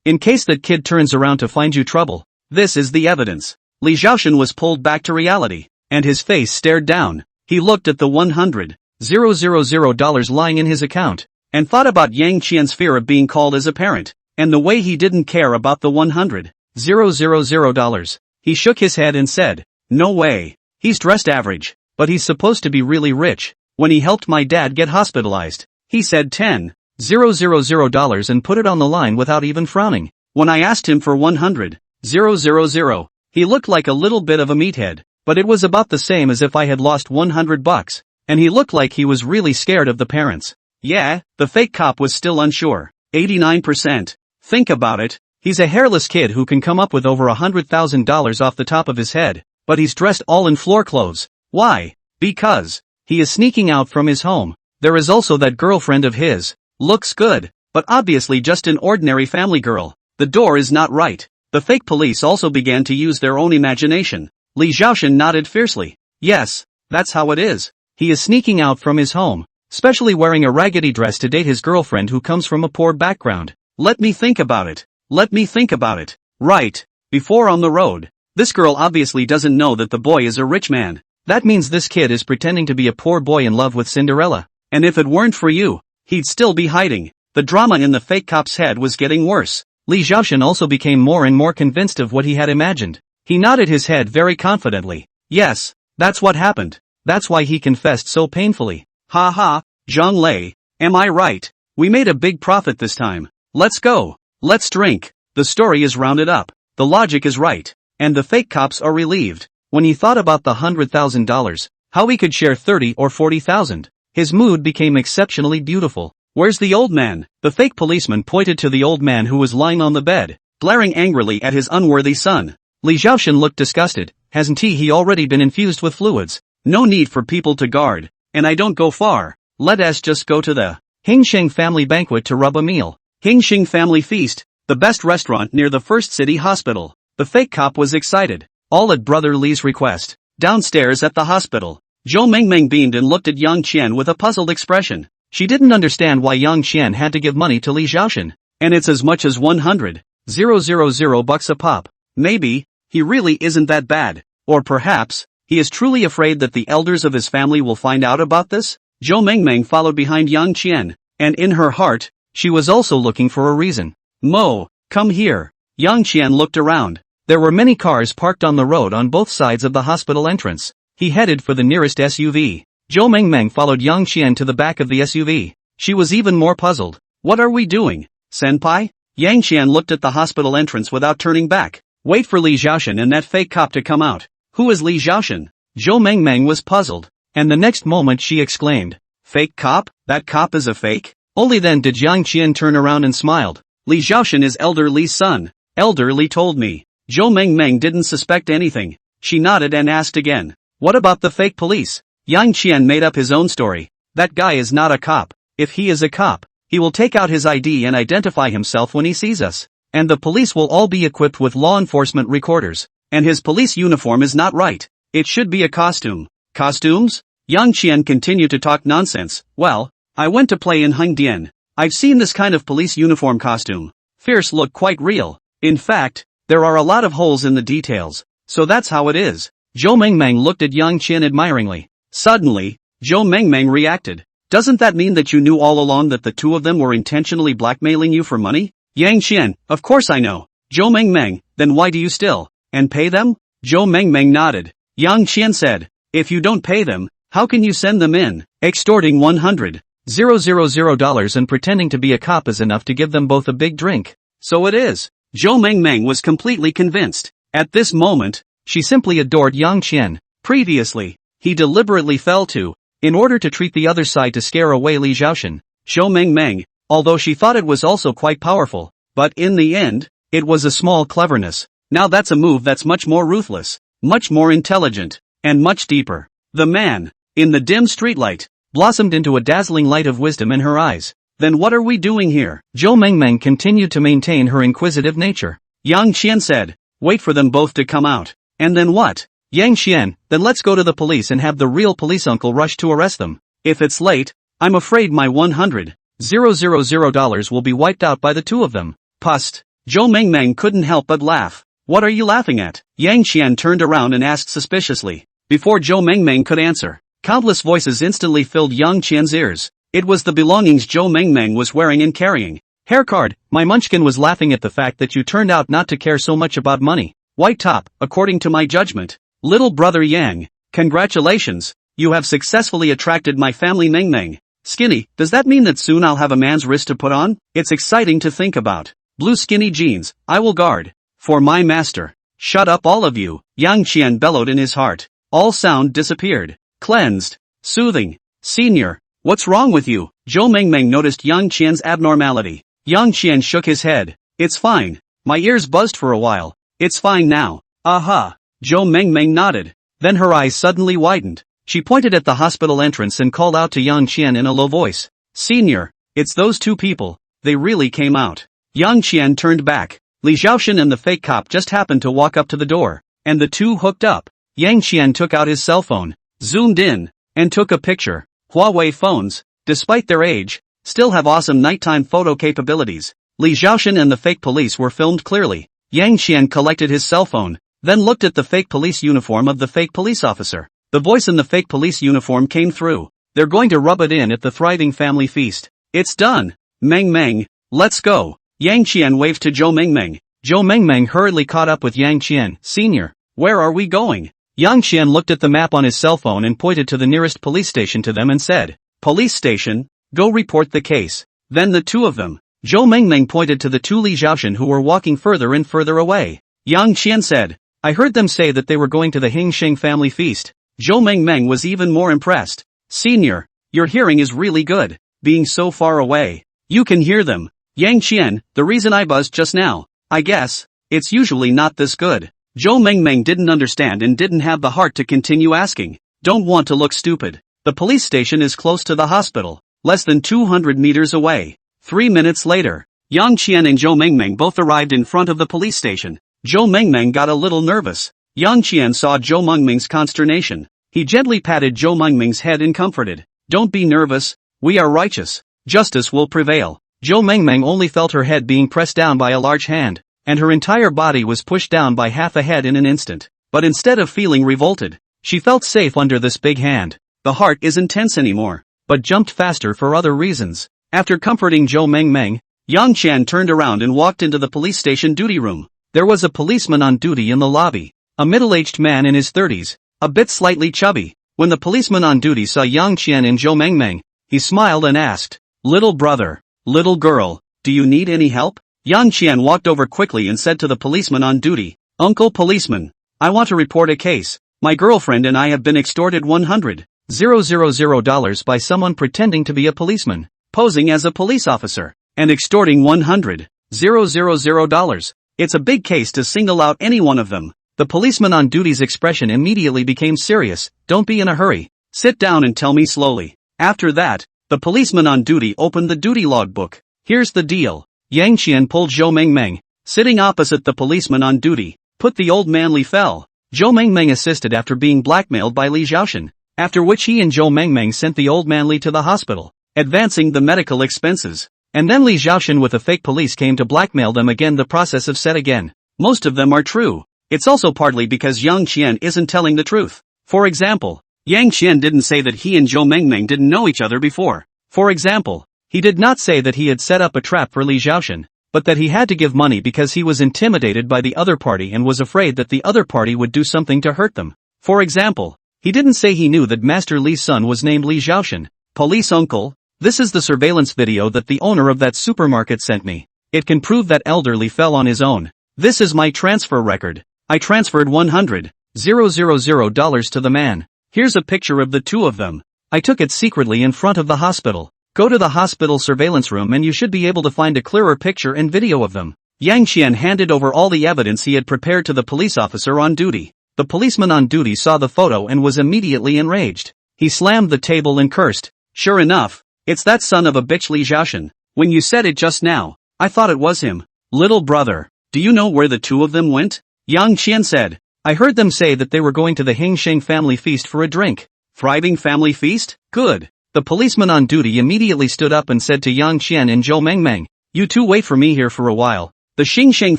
In case that kid turns around to find you trouble. This is the evidence. Li Zhaoshan was pulled back to reality, and his face stared down. He looked at the $100,000 lying in his account, and thought about Yang Qian's fear of being called as a parent, and the way he didn't care about the $100,000. He shook his head and said, no way. He's dressed average, but he's supposed to be really rich. When he helped my dad get hospitalized, he said $10,000 and put it on the line without even frowning. When I asked him for $100,000, He looked like a little bit of a meathead, but it was about the same as if I had lost $100. And he looked like he was really scared of the parents. Yeah, the fake cop was still unsure. 89%. Think about it. He's a hairless kid who can come up with over $100,000 off the top of his head, but he's dressed all in floor clothes. Why? Because he is sneaking out from his home. There is also that girlfriend of his. Looks good, but obviously just an ordinary family girl. The door is not right. The fake police also began to use their own imagination. Li Zhaoshan nodded fiercely. Yes, that's how it is. He is sneaking out from his home, especially wearing a raggedy dress to date his girlfriend who comes from a poor background. Let me think about it. Let me think about it. Right. Before on the road. This girl obviously doesn't know that the boy is a rich man. That means this kid is pretending to be a poor boy in love with Cinderella. And if it weren't for you, he'd still be hiding. The drama in the fake cop's head was getting worse. Li Zhaoshan also became more and more convinced of what he had imagined. He nodded his head very confidently. Yes, that's what happened. That's why he confessed so painfully. Ha ha, Zhang Lei, am I right? We made a big profit this time. Let's go. Let's drink. The story is rounded up. The logic is right. And the fake cops are relieved. When he thought about the $100,000, how he could share 30 or 40,000, his mood became exceptionally beautiful. Where's the old man? The fake policeman pointed to the old man who was lying on the bed, glaring angrily at his unworthy son. Li Zhaoshan looked disgusted. Hasn't he already been infused with fluids? No need for people to guard. And I don't go far. Let us just go to the Hingsheng family banquet to rub a meal. Hingsheng family feast, the best restaurant near the First City Hospital. The fake cop was excited. All at Brother Li's request. Downstairs at the hospital, Zhou Mengmeng beamed and looked at Yang Qian with a puzzled expression. She didn't understand why Yang Qian had to give money to Li Zhaoshan. And it's as much as 100,000 bucks a pop. Maybe he really isn't that bad. Or perhaps he is truly afraid that the elders of his family will find out about this. Zhou Mengmeng followed behind Yang Qian, and in her heart, she was also looking for a reason. Mo, come here. Yang Qian looked around. There were many cars parked on the road on both sides of the hospital entrance. He headed for the nearest SUV. Zhou Mengmeng followed Yang Qian to the back of the SUV. She was even more puzzled. What are we doing, senpai? Yang Qian looked at the hospital entrance without turning back. Wait for Li Zhaoshan and that fake cop to come out. Who is Li Zhaoshan? Zhou Mengmeng was puzzled. And the next moment she exclaimed. Fake cop? That cop is a fake? Only then did Yang Qian turn around and smiled. Li Zhaoshan is Elder Li's son. Elder Li told me. Zhou Mengmeng didn't suspect anything. She nodded and asked again. What about the fake police? Yang Qian made up his own story. That guy is not a cop. If he is a cop, he will take out his ID and identify himself when he sees us. And the police will all be equipped with law enforcement recorders. And his police uniform is not right. It should be a costume. Costumes? Yang Qian continued to talk nonsense. Well, I went to play in Hengdian. I've seen this kind of police uniform costume. Fierce look quite real. In fact, there are a lot of holes in the details. So that's how it is. Zhou Mengmeng looked at Yang Qian admiringly. Suddenly, Zhou Mengmeng reacted. Doesn't that mean that you knew all along that the two of them were intentionally blackmailing you for money? Yang Qian, of course I know. Zhou Mengmeng, then why do you still, and pay them? Zhou Mengmeng nodded. Yang Qian said, if you don't pay them, how can you send them in? Extorting $100,000 and pretending to be a cop is enough to give them both a big drink. So it is. Zhou Mengmeng was completely convinced. At this moment, she simply adored Yang Qian. Previously, he deliberately fell to, in order to treat the other side to scare away Li Zhaoshan. Zhou Mengmeng, although she thought it was also quite powerful, but in the end, it was a small cleverness. Now that's a move that's much more ruthless, much more intelligent, and much deeper. The man, in the dim streetlight, blossomed into a dazzling light of wisdom in her eyes. Then what are we doing here? Zhou Mengmeng continued to maintain her inquisitive nature. Yang Qian said, wait for them both to come out. And then what? Yang Qian, then let's go to the police and have the real police uncle rush to arrest them. If it's late, I'm afraid my $100,000 will be wiped out by the two of them. Pust. Zhou Mengmeng couldn't help but laugh. What are you laughing at? Yang Qian turned around and asked suspiciously. Before Zhou Mengmeng could answer, countless voices instantly filled Yang Qian's ears. It was the belongings Zhou Mengmeng was wearing and carrying. Haircard, my munchkin was laughing at the fact that you turned out not to care so much about money. White top, according to my judgment. Little brother Yang, congratulations, you have successfully attracted my family Mengmeng. Skinny, does that mean that soon I'll have a man's wrist to put on? It's exciting to think about. Blue skinny jeans, I will guard. For my master. Shut up all of you, Yang Qian bellowed in his heart. All sound disappeared. Cleansed. Soothing. Senior, what's wrong with you? Zhou Mengmeng noticed Yang Qian's abnormality. Yang Qian shook his head. It's fine. My ears buzzed for a while. It's fine now. Aha. Zhou Mengmeng nodded. Then her eyes suddenly widened. She pointed at the hospital entrance and called out to Yang Qian in a low voice. Senior, it's those two people. They really came out. Yang Qian turned back. Li Xiaoshan and the fake cop just happened to walk up to the door, and the two hooked up. Yang Qian took out his cell phone, zoomed in, and took a picture. Huawei phones, despite their age, still have awesome nighttime photo capabilities. Li Xiaoshan and the fake police were filmed clearly. Yang Qian collected his cell phone, then looked at the fake police uniform of the fake police officer. The voice in the fake police uniform came through. They're going to rub it in at the thriving family feast. It's done. Meng Meng, let's go. Yang Qian waved to Zhou Mengmeng. Zhou Mengmeng hurriedly caught up with Yang Qian. Senior, where are we going? Yang Qian looked at the map on his cell phone and pointed to the nearest police station to them and said, Police station, go report the case. Then the two of them. Zhou Mengmeng pointed to the two Li Xiaoshan who were walking further and further away. Yang Qian said, I heard them say that they were going to the Hingsheng family feast. Zhou Mengmeng was even more impressed. Senior, your hearing is really good. Being so far away, you can hear them. Yang Qian, the reason I buzzed just now, I guess, it's usually not this good. Zhou Mengmeng didn't understand and didn't have the heart to continue asking. Don't want to look stupid. The police station is close to the hospital, less than 200 meters away. 3 minutes later, Yang Qian and Zhou Mengmeng both arrived in front of the police station. Zhou Mengmeng got a little nervous. Yang Qian saw Zhou Mengmeng's consternation. He gently patted Zhou Mengmeng's head and comforted. Don't be nervous, we are righteous. Justice will prevail. Zhou Mengmeng only felt her head being pressed down by a large hand, and her entire body was pushed down by half a head in an instant. But instead of feeling revolted, she felt safe under this big hand. The heart isn't tense anymore, but jumped faster for other reasons. After comforting Zhou Mengmeng, Yang Qian turned around and walked into the police station duty room. There was a policeman on duty in the lobby, a middle-aged man in his 30s, a bit slightly chubby. When the policeman on duty saw Yang Qian and Zhou Mengmeng, he smiled and asked, Little brother, little girl, do you need any help? Yang Qian walked over quickly and said to the policeman on duty, Uncle policeman, I want to report a case. My girlfriend and I have been extorted $100,000 by someone pretending to be a policeman, posing as a police officer, and extorting $100,000. It's a big case to single out any one of them. The policeman on duty's expression immediately became serious. Don't be in a hurry. Sit down and tell me slowly. After that, the policeman on duty opened the duty logbook. Here's the deal. Yang Qian pulled Zhou Mengmeng, sitting opposite the policeman on duty, put the old man Li fell. Zhou Mengmeng assisted after being blackmailed by Li Xiaoshan, after which he and Zhou Mengmeng sent the old man Li to the hospital, advancing the medical expenses. And then Li Xiaoshan with a fake police came to blackmail them again. The process of said again. Most of them are true. It's also partly because Yang Qian isn't telling the truth. For example, Yang Qian didn't say that he and Zhou Mengmeng didn't know each other before. For example, he did not say that he had set up a trap for Li Xiaoshan, but that he had to give money because he was intimidated by the other party and was afraid that the other party would do something to hurt them. For example, he didn't say he knew that Master Li's son was named Li Xiaoshan. Police uncle, this is the surveillance video that the owner of that supermarket sent me. It can prove that Elder Li fell on his own. This is my transfer record. I transferred $100,000 to the man. Here's a picture of the two of them. I took it secretly in front of the hospital. Go to the hospital surveillance room and you should be able to find a clearer picture and video of them. Yang Qian handed over all the evidence he had prepared to the police officer on duty. The policeman on duty saw the photo and was immediately enraged. He slammed the table and cursed. Sure enough, it's that son of a bitch Li Xiaoshan. When you said it just now, I thought it was him. Little brother, do you know where the two of them went? Yang Qian said, I heard them say that they were going to the Hingsheng family feast for a drink. Thriving family feast? Good. The policeman on duty immediately stood up and said to Yang Qian and Zhou Mengmeng, you two wait for me here for a while. The Hingsheng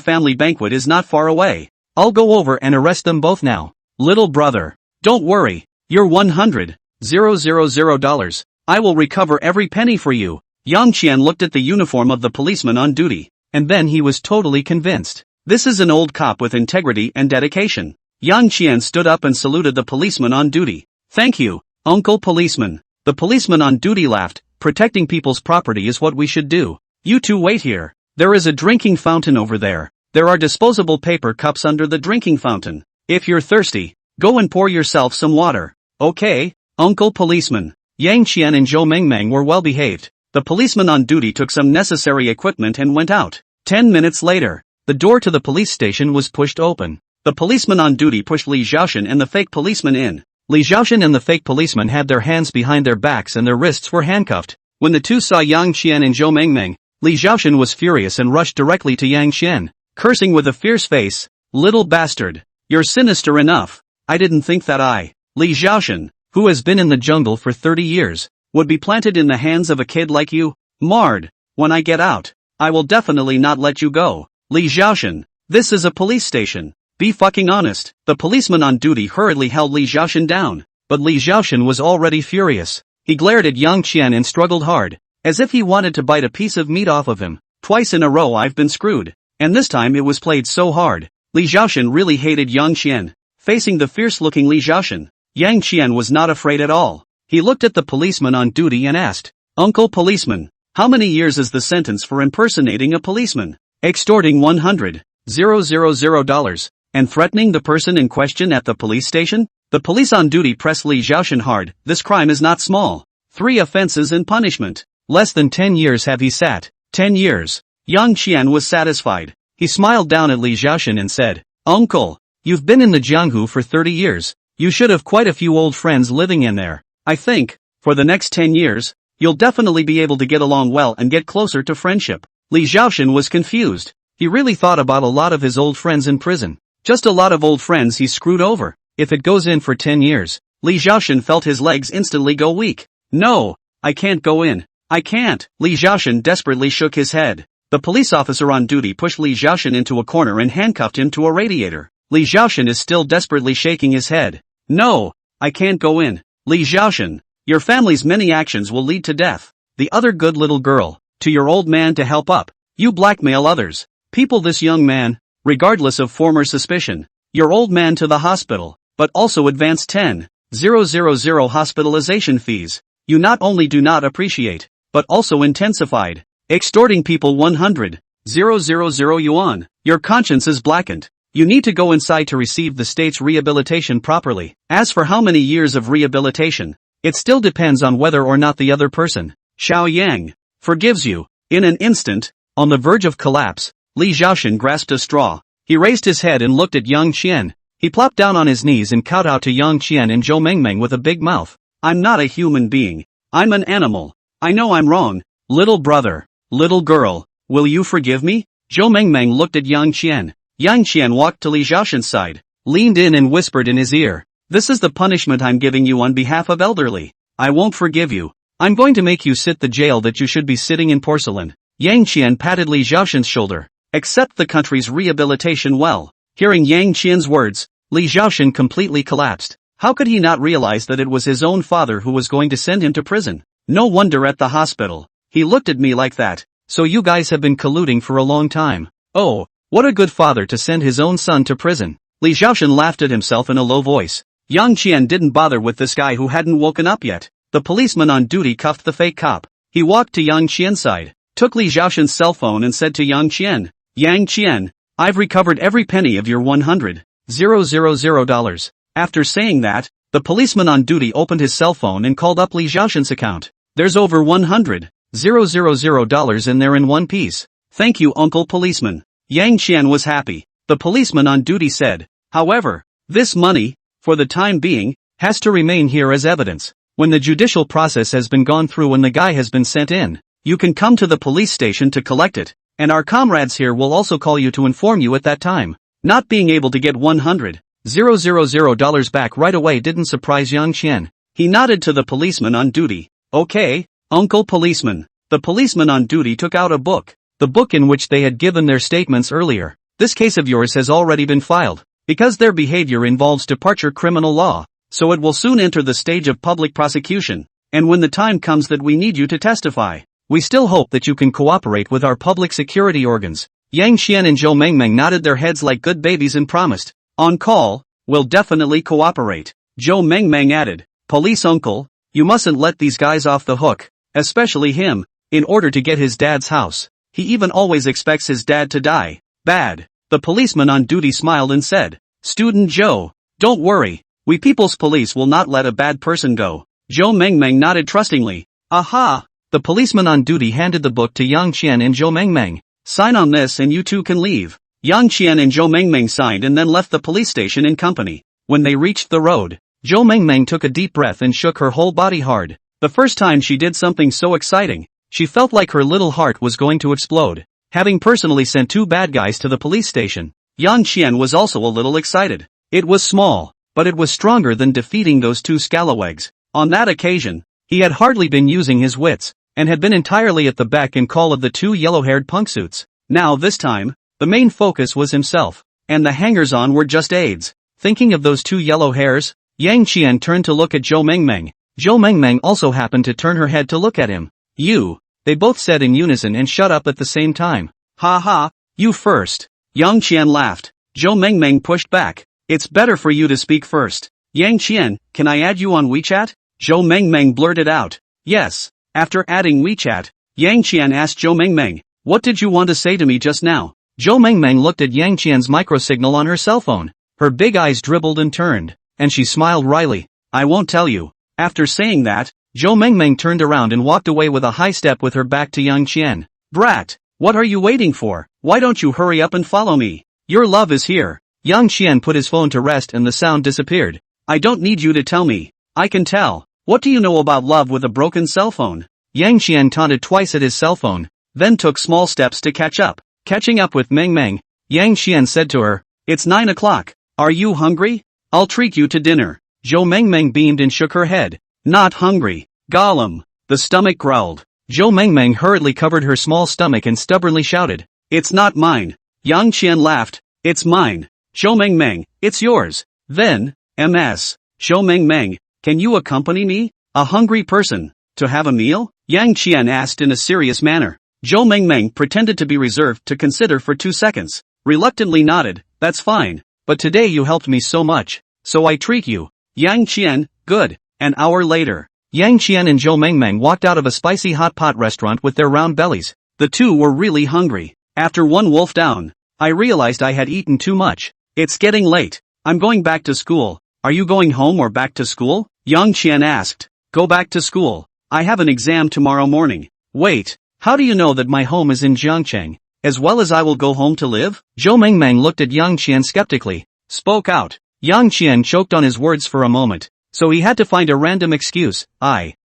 family banquet is not far away. I'll go over and arrest them both now. Little brother, don't worry, you're $100,000. I will recover every penny for you. Yang Qian looked at the uniform of the policeman on duty, and then he was totally convinced. This is an old cop with integrity and dedication. Yang Qian stood up and saluted the policeman on duty. Thank you, Uncle Policeman. The policeman on duty laughed. Protecting people's property is what we should do. You two wait here. There is a drinking fountain over there. There are disposable paper cups under the drinking fountain. If you're thirsty, go and pour yourself some water. Okay, Uncle Policeman. Yang Qian and Zhou Mengmeng were well behaved. The policeman on duty took some necessary equipment and went out. 10 minutes later, the door to the police station was pushed open. The policeman on duty pushed Li Zhaoshan and the fake policeman in. Li Zhaoshan and the fake policeman had their hands behind their backs and their wrists were handcuffed. When the two saw Yang Qian and Zhou Mengmeng, Li Zhaoshan was furious and rushed directly to Yang Qian, cursing with a fierce face, "Little bastard, you're sinister enough. I didn't think that Li Zhaoshan, who has been in the jungle for 30 years, would be planted in the hands of a kid like you. Marred, when I get out, I will definitely not let you go. Li Zhaoshan, this is a police station. Be fucking honest." The policeman on duty hurriedly held Li Zhaoshan down, but Li Zhaoshan was already furious. He glared at Yang Qian and struggled hard, as if he wanted to bite a piece of meat off of him. Twice in a row I've been screwed, and this time it was played so hard. Li Zhaoshan really hated Yang Qian. Facing the fierce-looking Li Zhaoshan, Yang Qian was not afraid at all. He looked at the policeman on duty and asked, "Uncle Policeman, how many years is the sentence for impersonating a policeman, extorting $100,000 and threatening the person in question at the police station?" The police on duty pressed Li Zhaoshan hard. "This crime is not small. 3 offenses and punishment. Less than 10 years have he sat." 10 years. Yang Qian was satisfied. He smiled down at Li Zhaoshan and said, "Uncle, you've been in the Jianghu for 30 years. You should have quite a few old friends living in there. I think, for the next 10 years, you'll definitely be able to get along well and get closer to friendship." Li Zhaoshan was confused. He really thought about a lot of his old friends in prison. Just a lot of old friends he screwed over. If it goes in for 10 years, Li Zhaoshan felt his legs instantly go weak. "No, I can't go in. I can't." Li Zhaoshan desperately shook his head. The police officer on duty pushed Li Zhaoshan into a corner and handcuffed him to a radiator. Li Zhaoshan is still desperately shaking his head. "No, I can't go in. Li Zhaoshan, your family's many actions will lead to death. The other good little girl, to your old man to help up. You blackmail others. People this young man, regardless of former suspicion. Your old man to the hospital, but also advance 10,000 hospitalization fees. You not only do not appreciate, but also intensified. Extorting people 100,000 yuan. Your conscience is blackened. You need to go inside to receive the state's rehabilitation properly. As for how many years of rehabilitation, it still depends on whether or not the other person, Xiao Yang, forgives you." In an instant, on the verge of collapse, Li Zhaoshan grasped a straw. He raised his head and looked at Yang Qian. He plopped down on his knees and kowtowed to Yang Qian and Zhou Mengmeng with a big mouth. "I'm not a human being. I'm an animal. I know I'm wrong. Little brother, little girl, will you forgive me?" Zhou Mengmeng looked at Yang Qian. Yang Qian walked to Li Zhaoshan's side, leaned in and whispered in his ear, "This is the punishment I'm giving you on behalf of elderly. I won't forgive you. I'm going to make you sit the jail that you should be sitting in porcelain." Yang Qian patted Li Zhaoshan's shoulder. "Accept the country's rehabilitation well." Hearing Yang Qian's words, Li Zhaoshan completely collapsed. How could he not realize that it was his own father who was going to send him to prison? No wonder at the hospital he looked at me like that. "So you guys have been colluding for a long time. Oh, what a good father to send his own son to prison." Li Zhaoshan laughed at himself in a low voice. Yang Qian didn't bother with this guy who hadn't woken up yet. The policeman on duty cuffed the fake cop. He walked to Yang Qian's side, took Li Zhaoshan's cell phone and said to Yang Qian, "Yang Qian, I've recovered every penny of your $100,000. After saying that, the policeman on duty opened his cell phone and called up Li Zhaoshan's account. "There's over $100,000 in there in one piece. Thank you, Uncle Policeman." Yang Qian was happy. The policeman on duty said, "However, this money, for the time being, has to remain here as evidence. When the judicial process has been gone through and the guy has been sent in, you can come to the police station to collect it, and our comrades here will also call you to inform you at that time." Not being able to get $100,000 back right away didn't surprise Yang Qian. He nodded to the policeman on duty. "Okay, Uncle Policeman." The policeman on duty took out a book, the book in which they had given their statements earlier. "This case of yours has already been filed. Because their behavior involves departure criminal law, so it will soon enter the stage of public prosecution, and when the time comes that we need you to testify, we still hope that you can cooperate with our public security organs." Yang Qian and Zhou Mengmeng nodded their heads like good babies and promised, "On call, we'll definitely cooperate." Zhou Mengmeng added, "Police uncle, you mustn't let these guys off the hook, especially him, in order to get his dad's house. He even always expects his dad to die. Bad." The policeman on duty smiled and said, "Student Joe, don't worry. We People's Police will not let a bad person go." Zhou Mengmeng nodded trustingly. "Aha!" The policeman on duty handed the book to Yang Qian and Zhou Mengmeng. "Sign on this and you two can leave." Yang Qian and Zhou Mengmeng signed and then left the police station in company. When they reached the road, Zhou Mengmeng took a deep breath and shook her whole body hard. The first time she did something so exciting, she felt like her little heart was going to explode. Having personally sent 2 bad guys to the police station, Yang Qian was also a little excited. It was small, but it was stronger than defeating those 2 scalawags. On that occasion, he had hardly been using his wits, and had been entirely at the beck and call of the 2 yellow-haired punksuits. Now this time, the main focus was himself, and the hangers-on were just aides. Thinking of those 2 yellow hairs, Yang Qian turned to look at Zhou Mengmeng. Zhou Mengmeng also happened to turn her head to look at him. "You," they both said in unison and shut up at the same time. "Ha ha, you first." Yang Qian laughed. Zhou Mengmeng pushed back. "It's better for you to speak first." "Yang Qian, can I add you on WeChat?" Zhou Mengmeng blurted out. "Yes." After adding WeChat, Yang Qian asked Zhou Mengmeng, "What did you want to say to me just now?" Zhou Mengmeng looked at Yang Qian's microsignal on her cell phone. Her big eyes dribbled and turned, and she smiled wryly. "I won't tell you." After saying that, Zhou Mengmeng turned around and walked away with a high step with her back to Yang Qian. "Brat, what are you waiting for? Why don't you hurry up and follow me? Your love is here." Yang Qian put his phone to rest and the sound disappeared. "I don't need you to tell me. I can tell. What do you know about love with a broken cell phone?" Yang Qian taunted twice at his cell phone, then took small steps to catch up. Catching up with Mengmeng, Yang Qian said to her, "It's 9 o'clock. Are you hungry? I'll treat you to dinner." Zhou Mengmeng beamed and shook her head. "Not hungry." "Gollum." The stomach growled. Zhou Mengmeng hurriedly covered her small stomach and stubbornly shouted, "It's not mine." Yang Qian laughed. "It's mine." "Zhou Mengmeng, it's yours." Then, Ms. "Zhou Mengmeng, can you accompany me, a hungry person, to have a meal?" Yang Qian asked in a serious manner. Zhou Mengmeng pretended to be reserved to consider for 2 seconds, reluctantly nodded, "That's fine, but today you helped me so much, so I treat you." Yang Qian, "Good." An hour later, Yang Qian and Zhou Mengmeng walked out of a spicy hot pot restaurant with their round bellies. The two were really hungry. After one wolf down, I realized I had eaten too much. "It's getting late. I'm going back to school." "Are you going home or back to school?" Yang Qian asked. "Go back to school. I have an exam tomorrow morning." "Wait, how do you know that my home is in Jiangcheng, as well as I will go home to live?" Zhou Mengmeng looked at Yang Qian skeptically. Spoke out. Yang Qian choked on his words for a moment, so he had to find a random excuse. I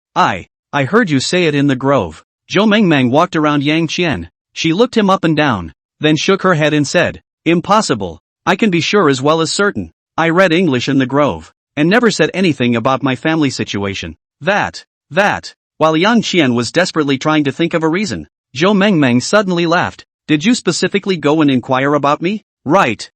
heard you say it in the grove." Zhou Mengmeng walked around Yang Qian. She looked him up and down, then shook her head and said, "Impossible. I can be sure as well as certain. I read English in the grove, and never said anything about my family situation." That. While Yang Qian was desperately trying to think of a reason, Zhou Mengmeng suddenly laughed. "Did you specifically go and inquire about me?" Right.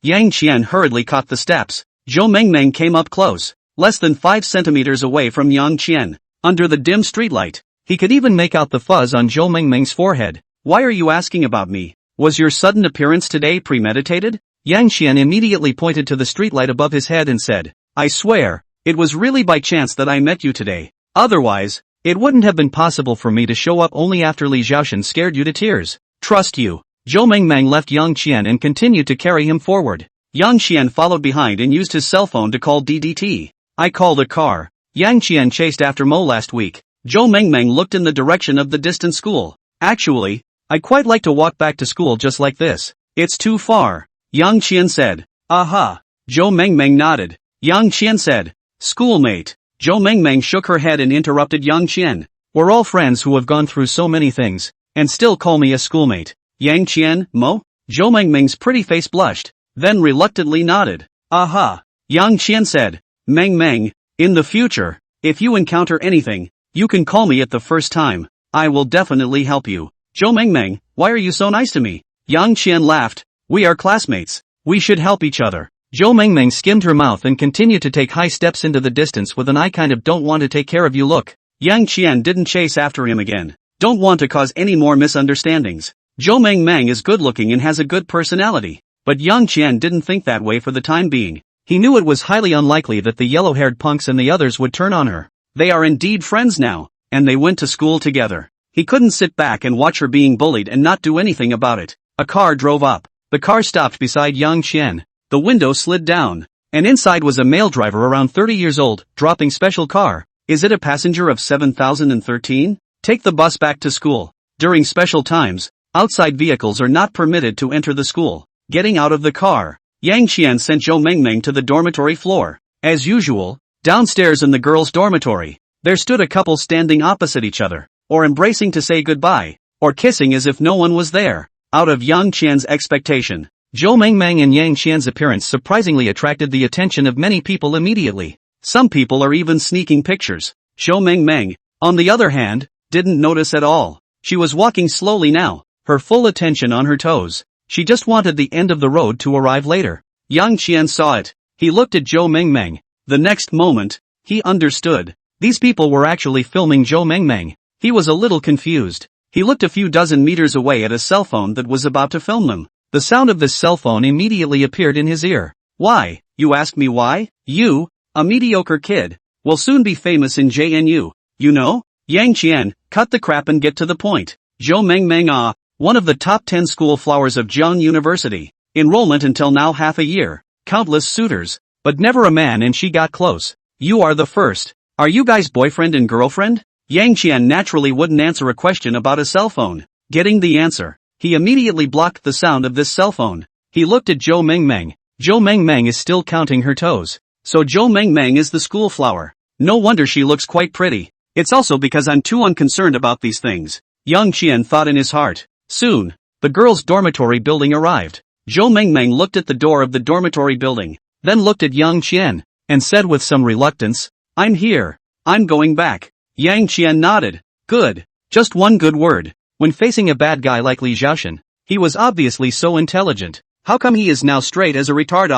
Yang Qian hurriedly caught the steps. Zhou Mengmeng came up close, less than 5 centimeters away from Yang Qian. Under the dim streetlight, he could even make out the fuzz on Zhou Mengmeng's forehead. "Why are you asking about me? Was your sudden appearance today premeditated?" Yang Qian immediately pointed to the streetlight above his head and said, "I swear, it was really by chance that I met you today. Otherwise, it wouldn't have been possible for me to show up only after Li Zhaoshan scared you to tears." "Trust you." Zhou Mengmeng left Yang Qian and continued to carry him forward. Yang Qian followed behind and used his cell phone to call DDT. "I called a car." Yang Qian chased after Mo last week. Zhou Mengmeng looked in the direction of the distant school. "Actually, I'd quite like to walk back to school just like this." "It's too far," Yang Qian said. "Aha." Zhou Mengmeng nodded. Yang Qian said, "Schoolmate." Zhou Mengmeng shook her head and interrupted Yang Qian. "We're all friends who have gone through so many things, and still call me a schoolmate." "Yang Qian, Mo?" Zhou Mengmeng's pretty face blushed, then reluctantly nodded. "Aha." Yang Qian said, "Mengmeng, in the future, if you encounter anything, you can call me at the first time. I will definitely help you." "Zhou Mengmeng, why are you so nice to me?" Yang Qian laughed. "We are classmates. We should help each other." Zhou Mengmeng skimmed her mouth and continued to take high steps into the distance with an "I kind of don't want to take care of you" look. Yang Qian didn't chase after him again. "Don't want to cause any more misunderstandings. Zhou Mengmeng is good looking and has a good personality." But Yang Qian didn't think that way for the time being. He knew it was highly unlikely that the yellow-haired punks and the others would turn on her. They are indeed friends now, and they went to school together. He couldn't sit back and watch her being bullied and not do anything about it. A car drove up. The car stopped beside Yang Qian. The window slid down. And inside was a male driver around 30 years old, dropping special car. Is it a passenger of 7013? Take the bus back to school. During special times, outside vehicles are not permitted to enter the school. Getting out of the car, Yang Qian sent Zhou Mengmeng to the dormitory floor. As usual, downstairs in the girls' dormitory, there stood a couple standing opposite each other, or embracing to say goodbye, or kissing as if no one was there. Out of Yang Qian's expectation, Zhou Mengmeng and Yang Qian's appearance surprisingly attracted the attention of many people immediately. Some people are even sneaking pictures. Zhou Mengmeng, on the other hand, didn't notice at all. She was walking slowly now, her full attention on her toes. She just wanted the end of the road to arrive later. Yang Qian saw it. He looked at Zhou Mengmeng. The next moment, he understood. These people were actually filming Zhou Mengmeng. He was a little confused. He looked a few dozen meters away at a cell phone that was about to film them. The sound of this cell phone immediately appeared in his ear. Why, you ask me why? You, a mediocre kid, will soon be famous in JNU, you know? Yang Qian, cut the crap and get to the point. Zhou Mengmeng, one of the top 10 school flowers of Jiang University. Enrollment until now half a year. Countless suitors, but never a man, and she got close. You are the first. Are you guys boyfriend and girlfriend? Yang Qian naturally wouldn't answer a question about a cell phone. Getting the answer, he immediately blocked the sound of this cell phone. He looked at Zhou Mengmeng. Zhou Mengmeng is still counting her toes. So Zhou Mengmeng is the school flower. No wonder she looks quite pretty. It's also because I'm too unconcerned about these things. Yang Qian thought in his heart. Soon, the girls' dormitory building arrived. Zhou Mengmeng looked at the door of the dormitory building, then looked at Yang Qian, and said with some reluctance, I'm here. I'm going back. Yang Qian nodded. Good. Just one good word. When facing a bad guy like Li Zhaoshan, he was obviously so intelligent. How come he is now straight as a retard?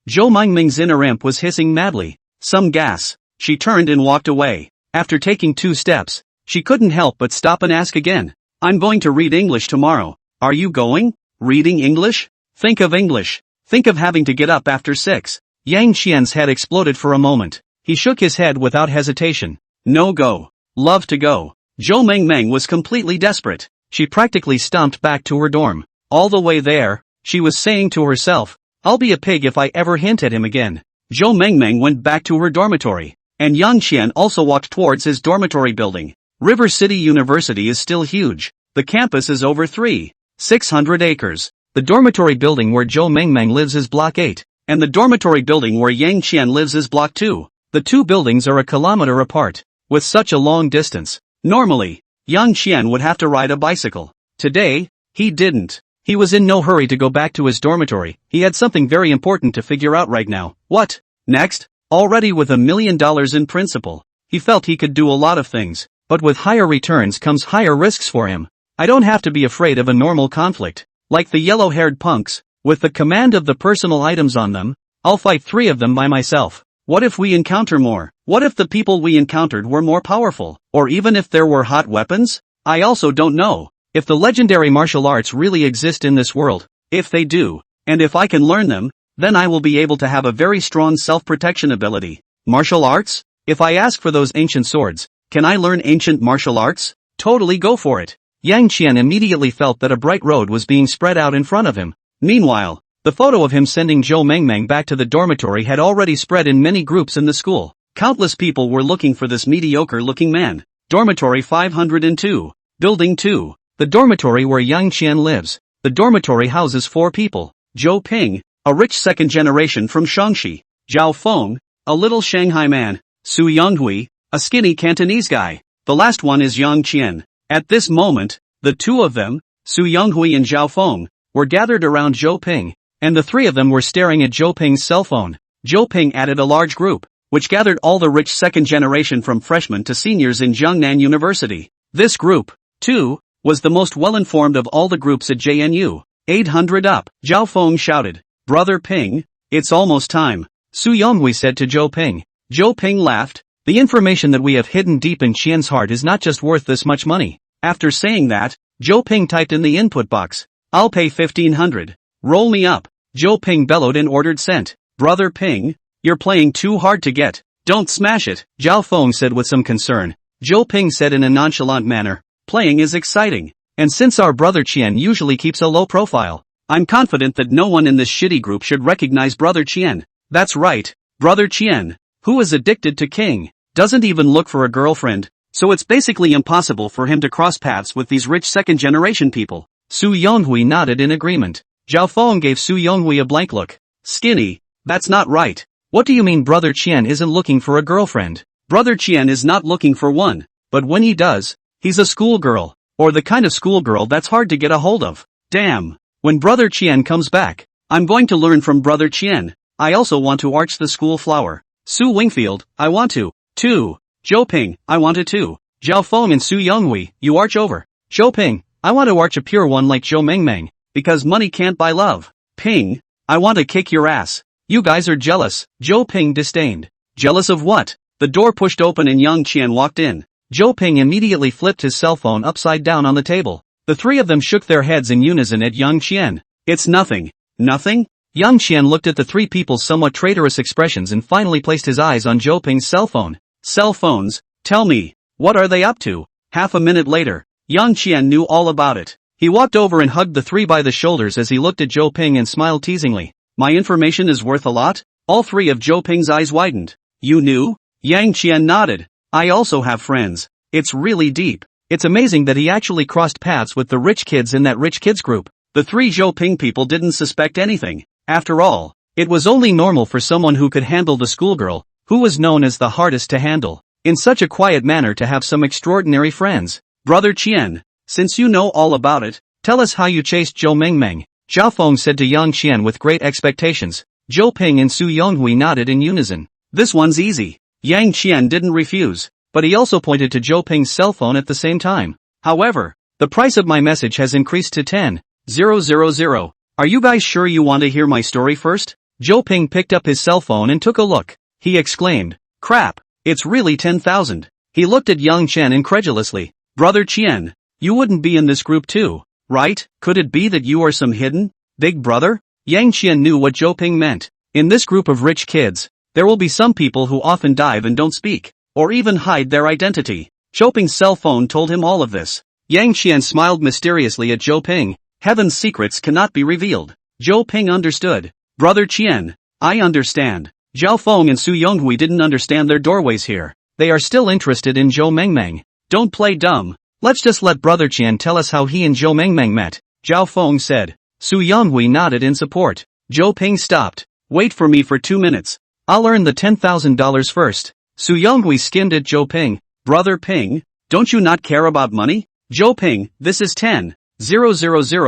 Zhou Mengmeng's inner imp was hissing madly. Some gas. She turned and walked away. After taking 2 steps, she couldn't help but stop and ask again. I'm going to read English tomorrow. Are you going? Reading English? Think of English. Think of having to get up after 6. Yang Qian's head exploded for a moment. He shook his head without hesitation. No go. Love to go. Zhou Mengmeng was completely desperate. She practically stomped back to her dorm. All the way there, she was saying to herself, I'll be a pig if I ever hint at him again. Zhou Mengmeng went back to her dormitory, and Yang Qian also walked towards his dormitory building. River City University is still huge. The campus is over 3,600 acres. The dormitory building where Zhou Mengmeng lives is Block 8, and the dormitory building where Yang Qian lives is Block 2. The 2 buildings are a kilometer apart. With such a long distance, normally, Yang Qian would have to ride a bicycle. Today, he didn't. He was in no hurry to go back to his dormitory. He had something very important to figure out right now. What? Next? Already with $1 million in principal, he felt he could do a lot of things, but with higher returns comes higher risks for him. I don't have to be afraid of a normal conflict. Like the yellow-haired punks, with the command of the personal items on them, I'll fight 3 of them by myself. What if we encounter more? What if the people we encountered were more powerful? Or even if there were hot weapons? I also don't know. If the legendary martial arts really exist in this world, if they do, and if I can learn them, then I will be able to have a very strong self-protection ability. Martial arts? If I ask for those ancient swords, can I learn ancient martial arts? Totally go for it. Yang Qian immediately felt that a bright road was being spread out in front of him. Meanwhile, the photo of him sending Zhou Mengmeng back to the dormitory had already spread in many groups in the school. Countless people were looking for this mediocre-looking man. Dormitory 502. Building 2. The dormitory where Yang Qian lives. The dormitory houses 4 people. Zhou Ping, a rich second generation from Shaanxi. Zhao Feng, a little Shanghai man. Su Yonghui, a skinny Cantonese guy. The last one is Yang Qian. At this moment, the 2 of them, Su Yonghui and Zhao Feng, were gathered around Zhou Ping, and the 3 of them were staring at Zhou Ping's cell phone. Zhou Ping added a large group, which gathered all the rich second generation from freshmen to seniors in Jiangnan University. This group, too, was the most well-informed of all the groups at JNU. 800 up, Zhao Feng shouted. Brother Ping, it's almost time. Su Yonghui said to Zhou Ping. Zhou Ping laughed. The information that we have hidden deep in Qian's heart is not just worth this much money. After saying that, Zhou Ping typed in the input box. I'll pay 1,500. Roll me up. Zhou Ping bellowed and ordered sent. Brother Ping, you're playing too hard to get. Don't smash it, Zhao Feng said with some concern. Zhou Ping said in a nonchalant manner. Playing is exciting. And since our brother Qian usually keeps a low profile, I'm confident that no one in this shitty group should recognize Brother Chien. That's right, Brother Chien, who is addicted to King, doesn't even look for a girlfriend, so it's basically impossible for him to cross paths with these rich second-generation people. Su Yonghui nodded in agreement. Zhao Feng gave Su Yonghui a blank look. Skinny, that's not right. What do you mean Brother Chien isn't looking for a girlfriend? Brother Chien is not looking for one, but when he does, he's a schoolgirl, or the kind of schoolgirl that's hard to get a hold of. Damn. When Brother Chien comes back, I'm going to learn from Brother Chien. I also want to arch the school flower. Su Wingfield, I want to. Too. Zhou Ping, I want to too. Zhao Feng and Su Yonghui, you arch over. Zhou Ping, I want to arch a pure one like Zhou Mengmeng, because money can't buy love. Ping, I want to kick your ass. You guys are jealous, Zhou Ping disdained. Jealous of what? The door pushed open and Yang Qian walked in. Zhou Ping immediately flipped his cell phone upside down on the table. The three of them shook their heads in unison at Yang Qian. It's nothing. Nothing? Yang Qian looked at the three people's somewhat traitorous expressions and finally placed his eyes on Zhou Ping's cell phone. Cell phones? Tell me, what are they up to? Half a minute later, Yang Qian knew all about it. He walked over and hugged the three by the shoulders as he looked at Zhou Ping and smiled teasingly. My information is worth a lot? All three of Zhou Ping's eyes widened. You knew? Yang Qian nodded. I also have friends. It's really deep. It's amazing that he actually crossed paths with the rich kids in that rich kids group. The three Zhou Ping people didn't suspect anything. After all, it was only normal for someone who could handle the schoolgirl, who was known as the hardest to handle, in such a quiet manner to have some extraordinary friends. Brother Chien, since you know all about it, tell us how you chased Zhou Mengmeng. Zhao Feng said to Yang Qian with great expectations. Zhou Ping and Su Yonghui nodded in unison. This one's easy. Yang Qian didn't refuse, but he also pointed to Zhou Ping's cell phone at the same time. However, the price of my message has increased to 10,000. Are you guys sure you want to hear my story first? Zhou Ping picked up his cell phone and took a look. He exclaimed, crap, it's really 10,000. He looked at Yang Qian incredulously. Brother Chien, you wouldn't be in this group too, right? Could it be that you are some hidden, big brother? Yang Qian knew what Zhou Ping meant. In this group of rich kids, there will be some people who often dive and don't speak, or even hide their identity. Zhou Ping's cell phone told him all of this. Yang Qian smiled mysteriously at Zhou Ping. Heaven's secrets cannot be revealed. Zhou Ping understood. Brother Chien, I understand. Zhao Feng and Su Yonghui didn't understand their doorways here. They are still interested in Zhou Mengmeng. Don't play dumb. Let's just let Brother Chien tell us how he and Zhou Mengmeng met. Zhao Feng said. Su Yonghui nodded in support. Zhou Ping stopped. Wait for me for 2 minutes. I'll earn the $10,000 first. Su Yonghui skimmed at Zhou Ping. Brother Ping, don't you not care about money? Zhou Ping, this is 10,000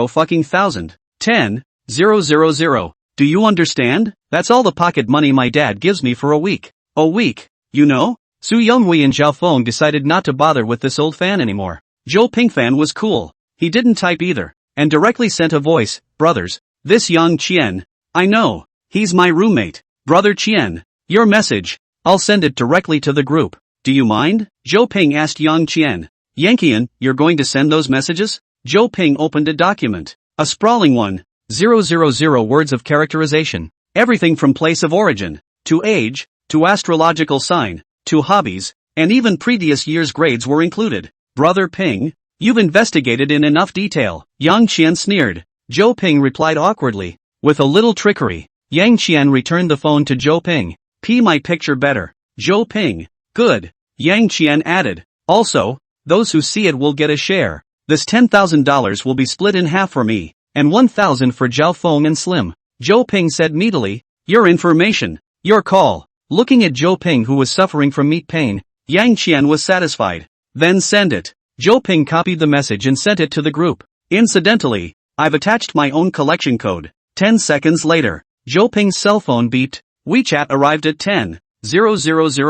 fucking thousand. 10,000. Do you understand? That's all the pocket money my dad gives me for a week. A week, you know? Su Yonghui and Zhao Feng decided not to bother with this old fan anymore. Zhou Ping fan was cool. He didn't type either, and directly sent a voice. Brothers, this Yang Qian. I know. He's my roommate. Brother Chien, your message. I'll send it directly to the group. Do you mind? Zhou Ping asked Yang Qian. Yankian, you're going to send those messages? Zhou Ping opened a document. A sprawling one. 000 words of characterization. Everything from place of origin, to age, to astrological sign, to hobbies, and even previous year's grades were included. Brother Ping, you've investigated in enough detail. Yang Qian sneered. Zhou Ping replied awkwardly. With a little trickery, Yang Qian returned the phone to Zhou Ping. P my picture better. Zhou Ping. Good. Yang Qian added. Also, those who see it will get a share. This $10,000 will be split in half for me, and 1,000 for Zhao Feng and Slim. Zhou Ping said meatily. Your information. Your call. Looking at Zhou Ping who was suffering from meat pain, Yang Qian was satisfied. Then send it. Zhou Ping copied the message and sent it to the group. Incidentally, I've attached my own collection code. 10 seconds later, Zhou Ping's cell phone beeped. WeChat arrived at 10,000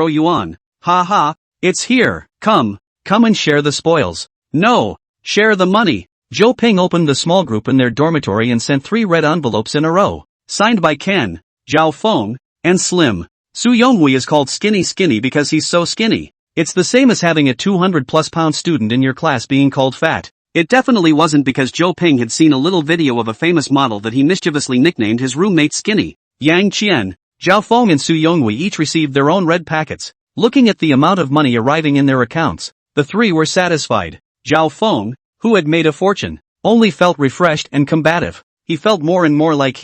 yuan. Ha ha, it's here. Come and share the spoils. No, share the money. Zhou Ping opened the small group in their dormitory and sent 3 red envelopes in a row. Signed by Ken, Zhao Feng, and Slim. Su Yonghui is called Skinny because he's so skinny. It's the same as having a 200+ pound student in your class being called fat. It definitely wasn't because Zhou Ping had seen a little video of a famous model that he mischievously nicknamed his roommate Skinny. Yang Qian, Zhao Feng and Su Yonghui each received their own red packets. Looking at the amount of money arriving in their accounts, the three were satisfied. Zhao Feng, who had made a fortune, only felt refreshed and combative. he felt more and more like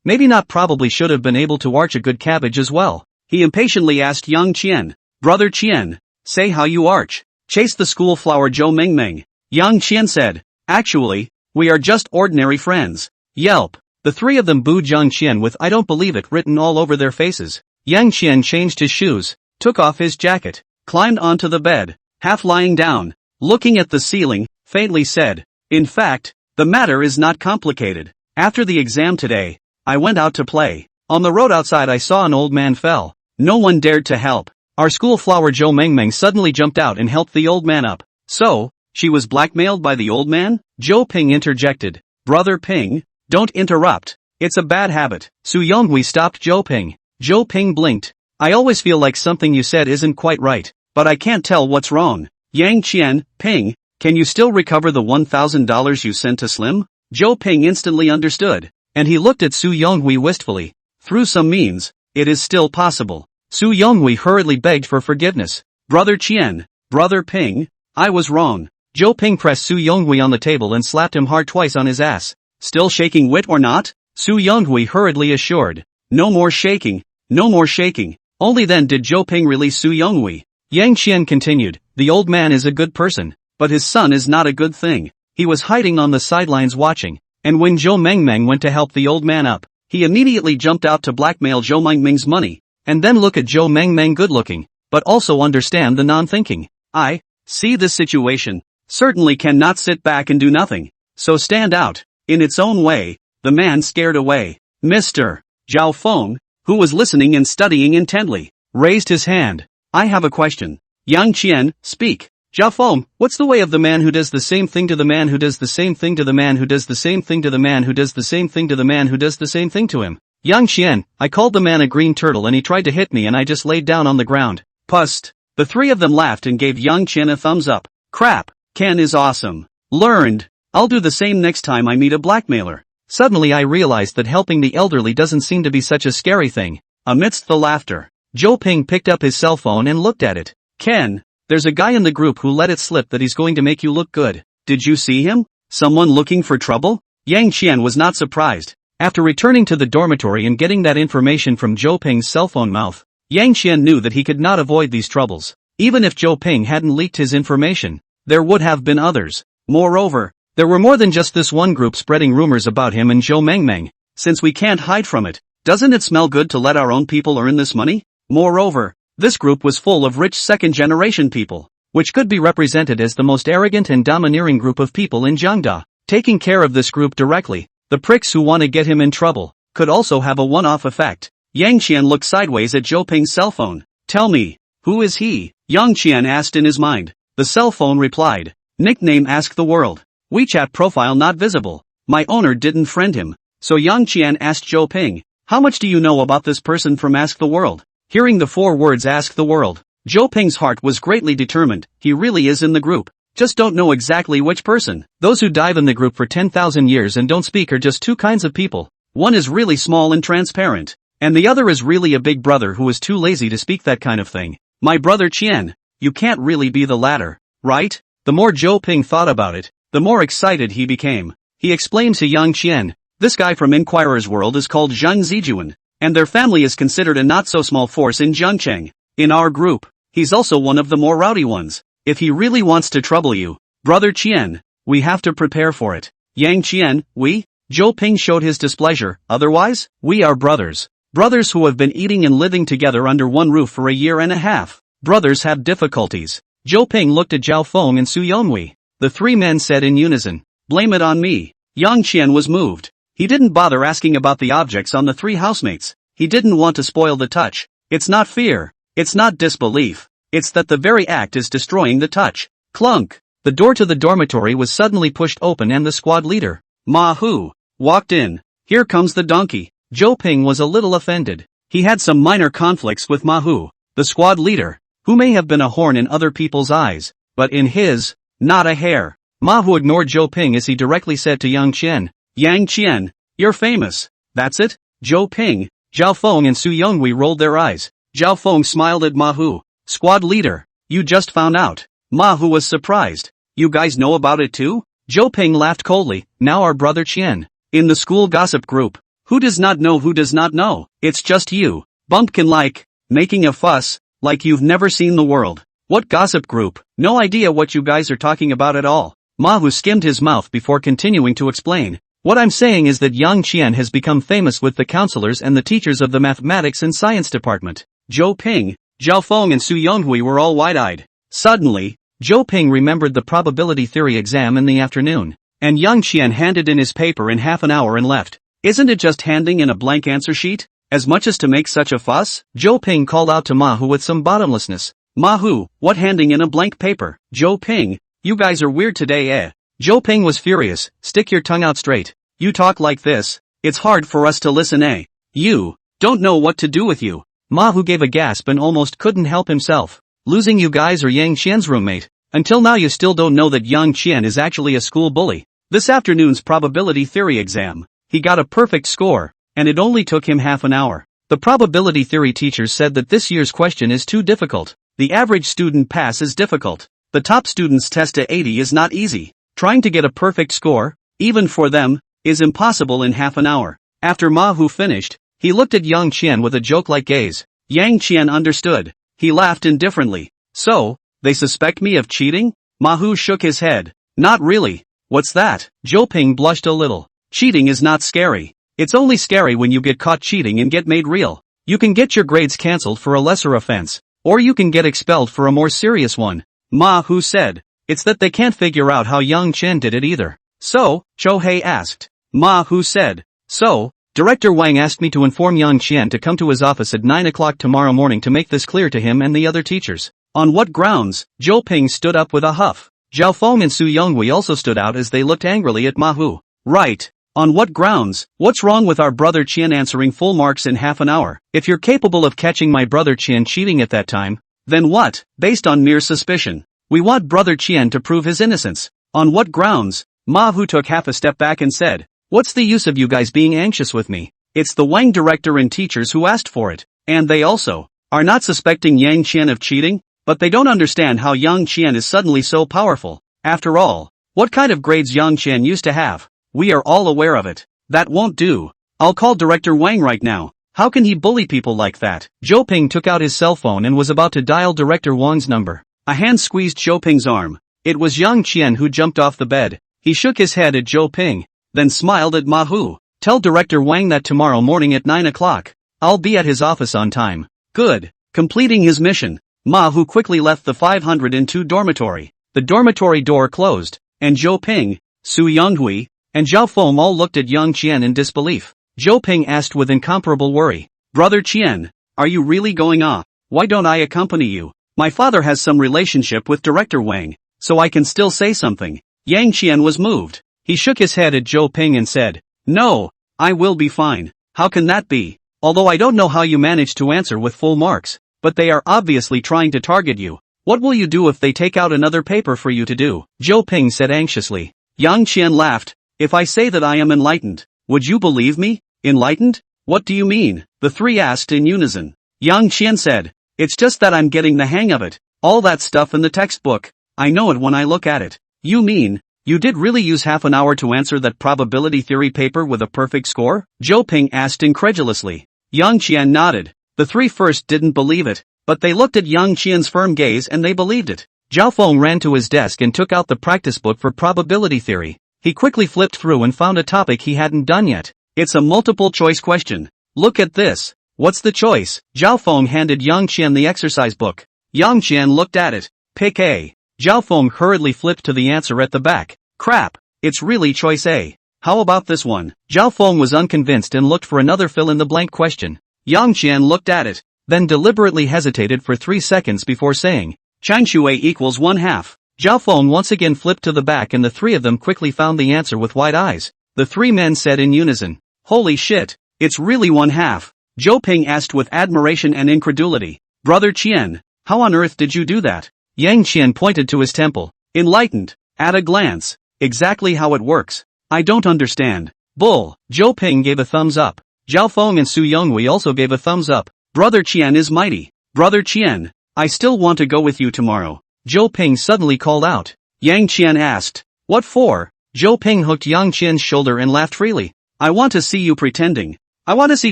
maybe not probably should have been able to arch a good cabbage as well. He impatiently asked young Qian, "Brother Qian, say how you arch. Chase the school flower Zhou Mengmeng." Young Qian said, "Actually, we are just ordinary friends." Yelp. The three of them booed young Qian with "I don't believe it" written all over their faces. Young Qian changed his shoes, took off his jacket, climbed onto the bed, half lying down, looking at the ceiling, faintly said, "In fact, the matter is not complicated. After the exam today, I went out to play. On the road outside I saw an old man fell. No one dared to help. Our school flower Zhou Mengmeng suddenly jumped out and helped the old man up." "So, she was blackmailed by the old man?" Zhou Ping interjected. "Brother Ping, don't interrupt. It's a bad habit." Su Yonghui stopped Zhou Ping. Zhou Ping blinked. "I always feel like something you said isn't quite right, but I can't tell what's wrong." Yang Qian, "Ping, can you still recover the $1,000 you sent to Slim?" Zhou Ping instantly understood, and he looked at Su Yonghui wistfully. "Through some means, it is still possible." Su Yonghui hurriedly begged for forgiveness. "Brother Qian, Brother Ping, I was wrong." Zhou Ping pressed Su Yonghui on the table and slapped him hard twice on his ass. "Still shaking wit or not?" Su Yonghui hurriedly assured. "No more shaking, no more shaking." Only then did Zhou Ping release Su Yonghui. Yang Qian continued, "The old man is a good person, but his son is not a good thing. He was hiding on the sidelines watching, and when Zhou Mengmeng went to help the old man up, he immediately jumped out to blackmail Zhou Mengmeng's money, and then look at Zhou Mengmeng good looking, but also understand the non-thinking. I see this situation, certainly cannot sit back and do nothing, so stand out." In its own way, the man scared away. Mr. Zhao Feng, who was listening and studying intently, raised his hand. "I have a question." Yang Qian, "Speak." Zhao Feng, "What's the way of the man who does the same thing to the man who does the same thing to the man who does the same thing to the man who does the same thing to the man who does the same thing to him?" Yang Qian, "I called the man a green turtle and he tried to hit me and I just laid down on the ground." Pust. The three of them laughed and gave Yang Qian a thumbs up. "Crap, Ken is awesome. Learned. I'll do the same next time I meet a blackmailer." Suddenly I realized that helping the elderly doesn't seem to be such a scary thing. Amidst the laughter, Zhou Ping picked up his cell phone and looked at it. "Ken, there's a guy in the group who let it slip that he's going to make you look good. Did you see him? Someone looking for trouble?" Yang Qian was not surprised. After returning to the dormitory and getting that information from Zhou Ping's cell phone mouth, Yang Qian knew that he could not avoid these troubles. Even if Zhou Ping hadn't leaked his information, there would have been others. Moreover, there were more than just this one group spreading rumors about him and Zhou Mengmeng. Since we can't hide from it, doesn't it smell good to let our own people earn this money? Moreover, this group was full of rich second-generation people, which could be represented as the most arrogant and domineering group of people in Jiangda. Taking care of this group directly, the pricks who want to get him in trouble, could also have a one-off effect. Yang Qian looked sideways at Zhou Ping's cell phone. "Tell me, who is he?" Yang Qian asked in his mind. The cell phone replied. "Nickname Ask the World. WeChat profile not visible. My owner didn't friend him." So Yang Qian asked Zhou Ping, "How much do you know about this person from Ask the World?" Hearing the 4 words Ask the World, Zhou Ping's heart was greatly determined. He really is in the group. Just don't know exactly which person. Those who dive in the group for 10,000 years and don't speak are just 2 kinds of people. One is really small and transparent, and the other is really a big brother who is too lazy to speak that kind of thing. My brother Qian, you can't really be the latter, right? The more Zhou Ping thought about it, the more excited he became. He explained to Yang Qian, "This guy from Inquirer's World is called Zheng Zijuan, and their family is considered a not-so-small force in Zhengcheng. In our group, he's also one of the more rowdy ones. If he really wants to trouble you, Brother Qian, we have to prepare for it." Yang Qian, "We?" Zhou Ping showed his displeasure. "Otherwise, we are brothers. Brothers who have been eating and living together under one roof for a year and a half. Brothers have difficulties." Zhou Ping looked at Zhao Feng and Su Yonghui. The 3 men said in unison, "Blame it on me." Yang Qian was moved. He didn't bother asking about the objects on the 3 housemates. He didn't want to spoil the touch. It's not fear. It's not disbelief. It's that the very act is destroying the touch. Clunk. The door to the dormitory was suddenly pushed open and the squad leader, Ma Hu, walked in. "Here comes the donkey." Zhou Ping was a little offended. He had some minor conflicts with Ma Hu, the squad leader, who may have been a horn in other people's eyes, but in his, not a hair. Ma Hu ignored Zhou Ping as he directly said to Yang Qian, "Yang Qian, you're famous. That's it?" Zhou Ping, Zhao Feng and Su Yonghui rolled their eyes. Zhao Feng smiled at Ma Hu. "Squad leader, you just found out." Ma Hu was surprised. "You guys know about it too?" Zhou Ping laughed coldly. "Now our brother Qian, In the school gossip group. Who does not know who does not know? It's just you. Bumpkin like, making a fuss, like you've never seen the world. What gossip group? No idea what you guys are talking about at all. Manhwa skimmed his mouth before continuing to explain. What I'm saying is that Yang Qian has become famous with the counselors and the teachers of the mathematics and science department. Zhou Ping, Zhao Feng and Su Yonghui were all wide-eyed. Suddenly, Zhou Ping remembered the probability theory exam in the afternoon, and Yang Qian handed in his paper in half an hour and left. Isn't it just handing in a blank answer sheet? As much as to make such a fuss? Zhou Ping called out to Manhwa with some bottomlessness. Manhwa, what handing in a blank paper? Zhou Ping, you guys are weird today eh? Zhou Ping was furious. Stick your tongue out straight. You talk like this, it's hard for us to listen eh? You, don't know what to do with you. Manhwa gave a gasp and almost couldn't help himself. Losing you guys are Yang Qian's roommate. Until now you still don't know that Yang Qian is actually a school bully. This afternoon's probability theory exam, he got a perfect score, and it only took him half an hour. The probability theory teachers said that this year's question is too difficult. The average student pass is difficult. The top student's test at 80 is not easy. Trying to get a perfect score, even for them, is impossible in half an hour. After Manhwa finished, he looked at Yang Qian with a joke-like gaze. Yang Qian understood. He laughed indifferently. So, they suspect me of cheating? Manhwa shook his head. Not really. What's that? Zhou Ping blushed a little. Cheating is not scary. It's only scary when you get caught cheating and get made real. You can get your grades cancelled for a lesser offense, or you can get expelled for a more serious one. Manhwa said. It's that they can't figure out how Yang Qian did it either. So, Chohei asked. Manhwa said. So, Director Wang asked me to inform Yang Qian to come to his office at 9 o'clock tomorrow morning to make this clear to him and the other teachers. On what grounds? Zhou Ping stood up with a huff. Zhao Feng and Su Yonghui also stood out as they looked angrily at Manhwa. Right. On what grounds? What's wrong with our brother Qian answering full marks in half an hour? If you're capable of catching my brother Qian cheating at that time, then what? Based on mere suspicion. We want brother Qian to prove his innocence. On what grounds? Manhwa took half a step back and said, what's the use of you guys being anxious with me? It's the Wang director and teachers who asked for it, and they also are not suspecting Yang Qian of cheating, but they don't understand how Yang Qian is suddenly so powerful. After all, what kind of grades Yang Qian used to have? We are all aware of it. That won't do. I'll call Director Wang right now. How can he bully people like that? Zhou Ping took out his cell phone and was about to dial Director Wang's number. A hand squeezed Zhou Ping's arm. It was Yang Qian who jumped off the bed. He shook his head at Zhou Ping, then smiled at Manhwa. Tell Director Wang that tomorrow morning at 9 o'clock, I'll be at his office on time. Good. Completing his mission, Manhwa quickly left the 502 dormitory. The dormitory door closed, and Zhou Ping, Su Yonghui, and Zhao Feng all looked at Yang Qian in disbelief. Zhou Ping asked with incomparable worry. Brother Qian, are you really going off? Why don't I accompany you? My father has some relationship with Director Wang, so I can still say something. Yang Qian was moved. He shook his head at Zhou Ping and said, no, I will be fine. How can that be? Although I don't know how you managed to answer with full marks, but they are obviously trying to target you. What will you do if they take out another paper for you to do? Zhou Ping said anxiously. Yang Qian laughed. If I say that I am enlightened, would you believe me? Enlightened? What do you mean? The three asked in unison. Yang Qian said, it's just that I'm getting the hang of it. All that stuff in the textbook, I know it when I look at it. You mean, you did really use half an hour to answer that probability theory paper with a perfect score? Zhou Ping asked incredulously. Yang Qian nodded. The three first didn't believe it, but they looked at Yang Qian's firm gaze and they believed it. Zhao Feng ran to his desk and took out the practice book for probability theory. He quickly flipped through and found a topic he hadn't done yet. It's a multiple choice question. Look at this. What's the choice? Zhao Feng handed Yang Qian the exercise book. Yang Qian looked at it. Pick A. Zhao Feng hurriedly flipped to the answer at the back. Crap. It's really choice A. How about this one? Zhao Feng was unconvinced and looked for another fill-in-the-blank question. Yang Qian looked at it, then deliberately hesitated for 3 seconds before saying, Changshui equals 1/2. Zhao Feng once again flipped to the back and the three of them quickly found the answer with wide eyes. The three men said in unison, holy shit, it's really 1/2. Zhou Ping asked with admiration and incredulity, Brother Qian, how on earth did you do that? Yang Qian pointed to his temple. Enlightened. At a glance. Exactly how it works. I don't understand. Bull. Zhou Ping gave a thumbs up. Zhao Feng and Su Yonghui also gave a thumbs up. Brother Qian is mighty. Brother Qian, I still want to go with you tomorrow. Zhou Ping suddenly called out. Yang Qian asked, what for? Zhou Ping hooked Yang Qian's shoulder and laughed freely. I want to see you pretending. I want to see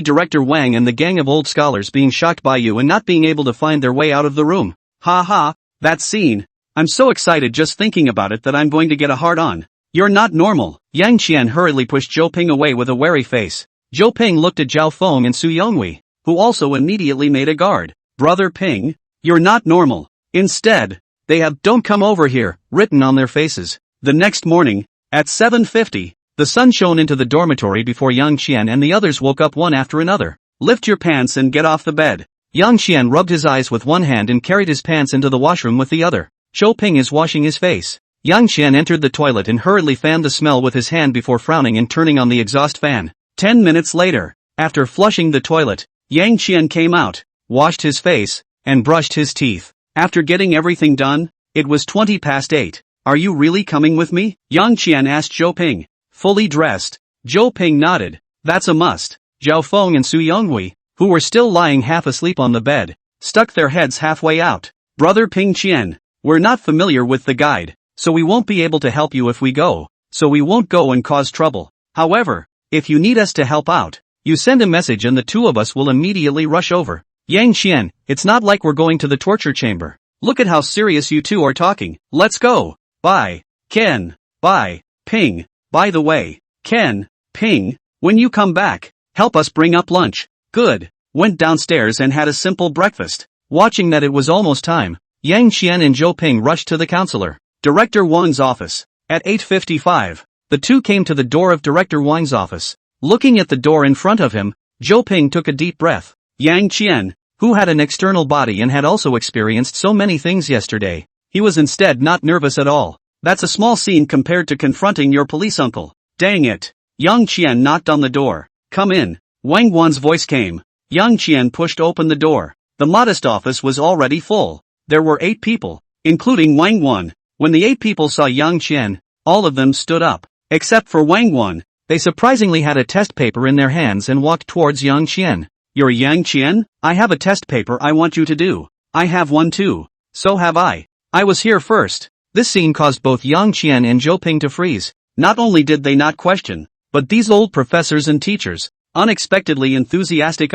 Director Wang and the gang of old scholars being shocked by you and not being able to find their way out of the room. Ha ha, that scene. I'm so excited just thinking about it that I'm going to get a hard-on. You're not normal. Yang Qian hurriedly pushed Zhou Ping away with a wary face. Zhou Ping looked at Zhao Feng and Su Yonghui, who also immediately made a guard. Brother Ping, you're not normal. Instead, they have "Don't come over here" written on their faces. The next morning, at 7:50, the sun shone into the dormitory before Yang Qian and the others woke up one after another. Lift your pants and get off the bed. Yang Qian rubbed his eyes with one hand and carried his pants into the washroom with the other. Zhou Ping is washing his face. Yang Qian entered the toilet and hurriedly fanned the smell with his hand before frowning and turning on the exhaust fan. 10 minutes later, after flushing the toilet, Yang Qian came out, washed his face, and brushed his teeth. After getting everything done, it was 20 past 8. Are you really coming with me? Yang Qian asked Zhou Ping. Fully dressed. Zhou Ping nodded. That's a must. Zhao Feng and Su Yonghui, who were still lying half asleep on the bed, stuck their heads halfway out. Brother Ping Qian, we're not familiar with the guide, so we won't be able to help you if we go, so we won't go and cause trouble. However, if you need us to help out, you send a message and the two of us will immediately rush over. Yang Qian, it's not like we're going to the torture chamber. Look at how serious you two are talking. Let's go. Bye. Ken. Bye. Ping. By the way, Ken, Ping, when you come back, help us bring up lunch. Good. Went downstairs and had a simple breakfast. Watching that it was almost time, Yang Qian and Zhou Ping rushed to the counselor, Director Wang's office. At 8:55, the two came to the door of Director Wang's office. Looking at the door in front of him, Zhou Ping took a deep breath. Yang Qian, who had an external body and had also experienced so many things yesterday, he was instead not nervous at all. That's a small scene compared to confronting your police uncle. Dang it. Yang Qian knocked on the door. Come in. Wang Wan's voice came. Yang Qian pushed open the door. The modest office was already full. There were 8 people, including Wang Wan. When the 8 people saw Yang Qian, all of them stood up. Except for Wang Wan, they surprisingly had a test paper in their hands and walked towards Yang Qian. You're Yang Qian? I have a test paper I want you to do. I have one too. So have I. I was here first. This scene caused both Yang Qian and Zhou Ping to freeze. Not only did they not question, but these old professors and teachers, unexpectedly enthusiastic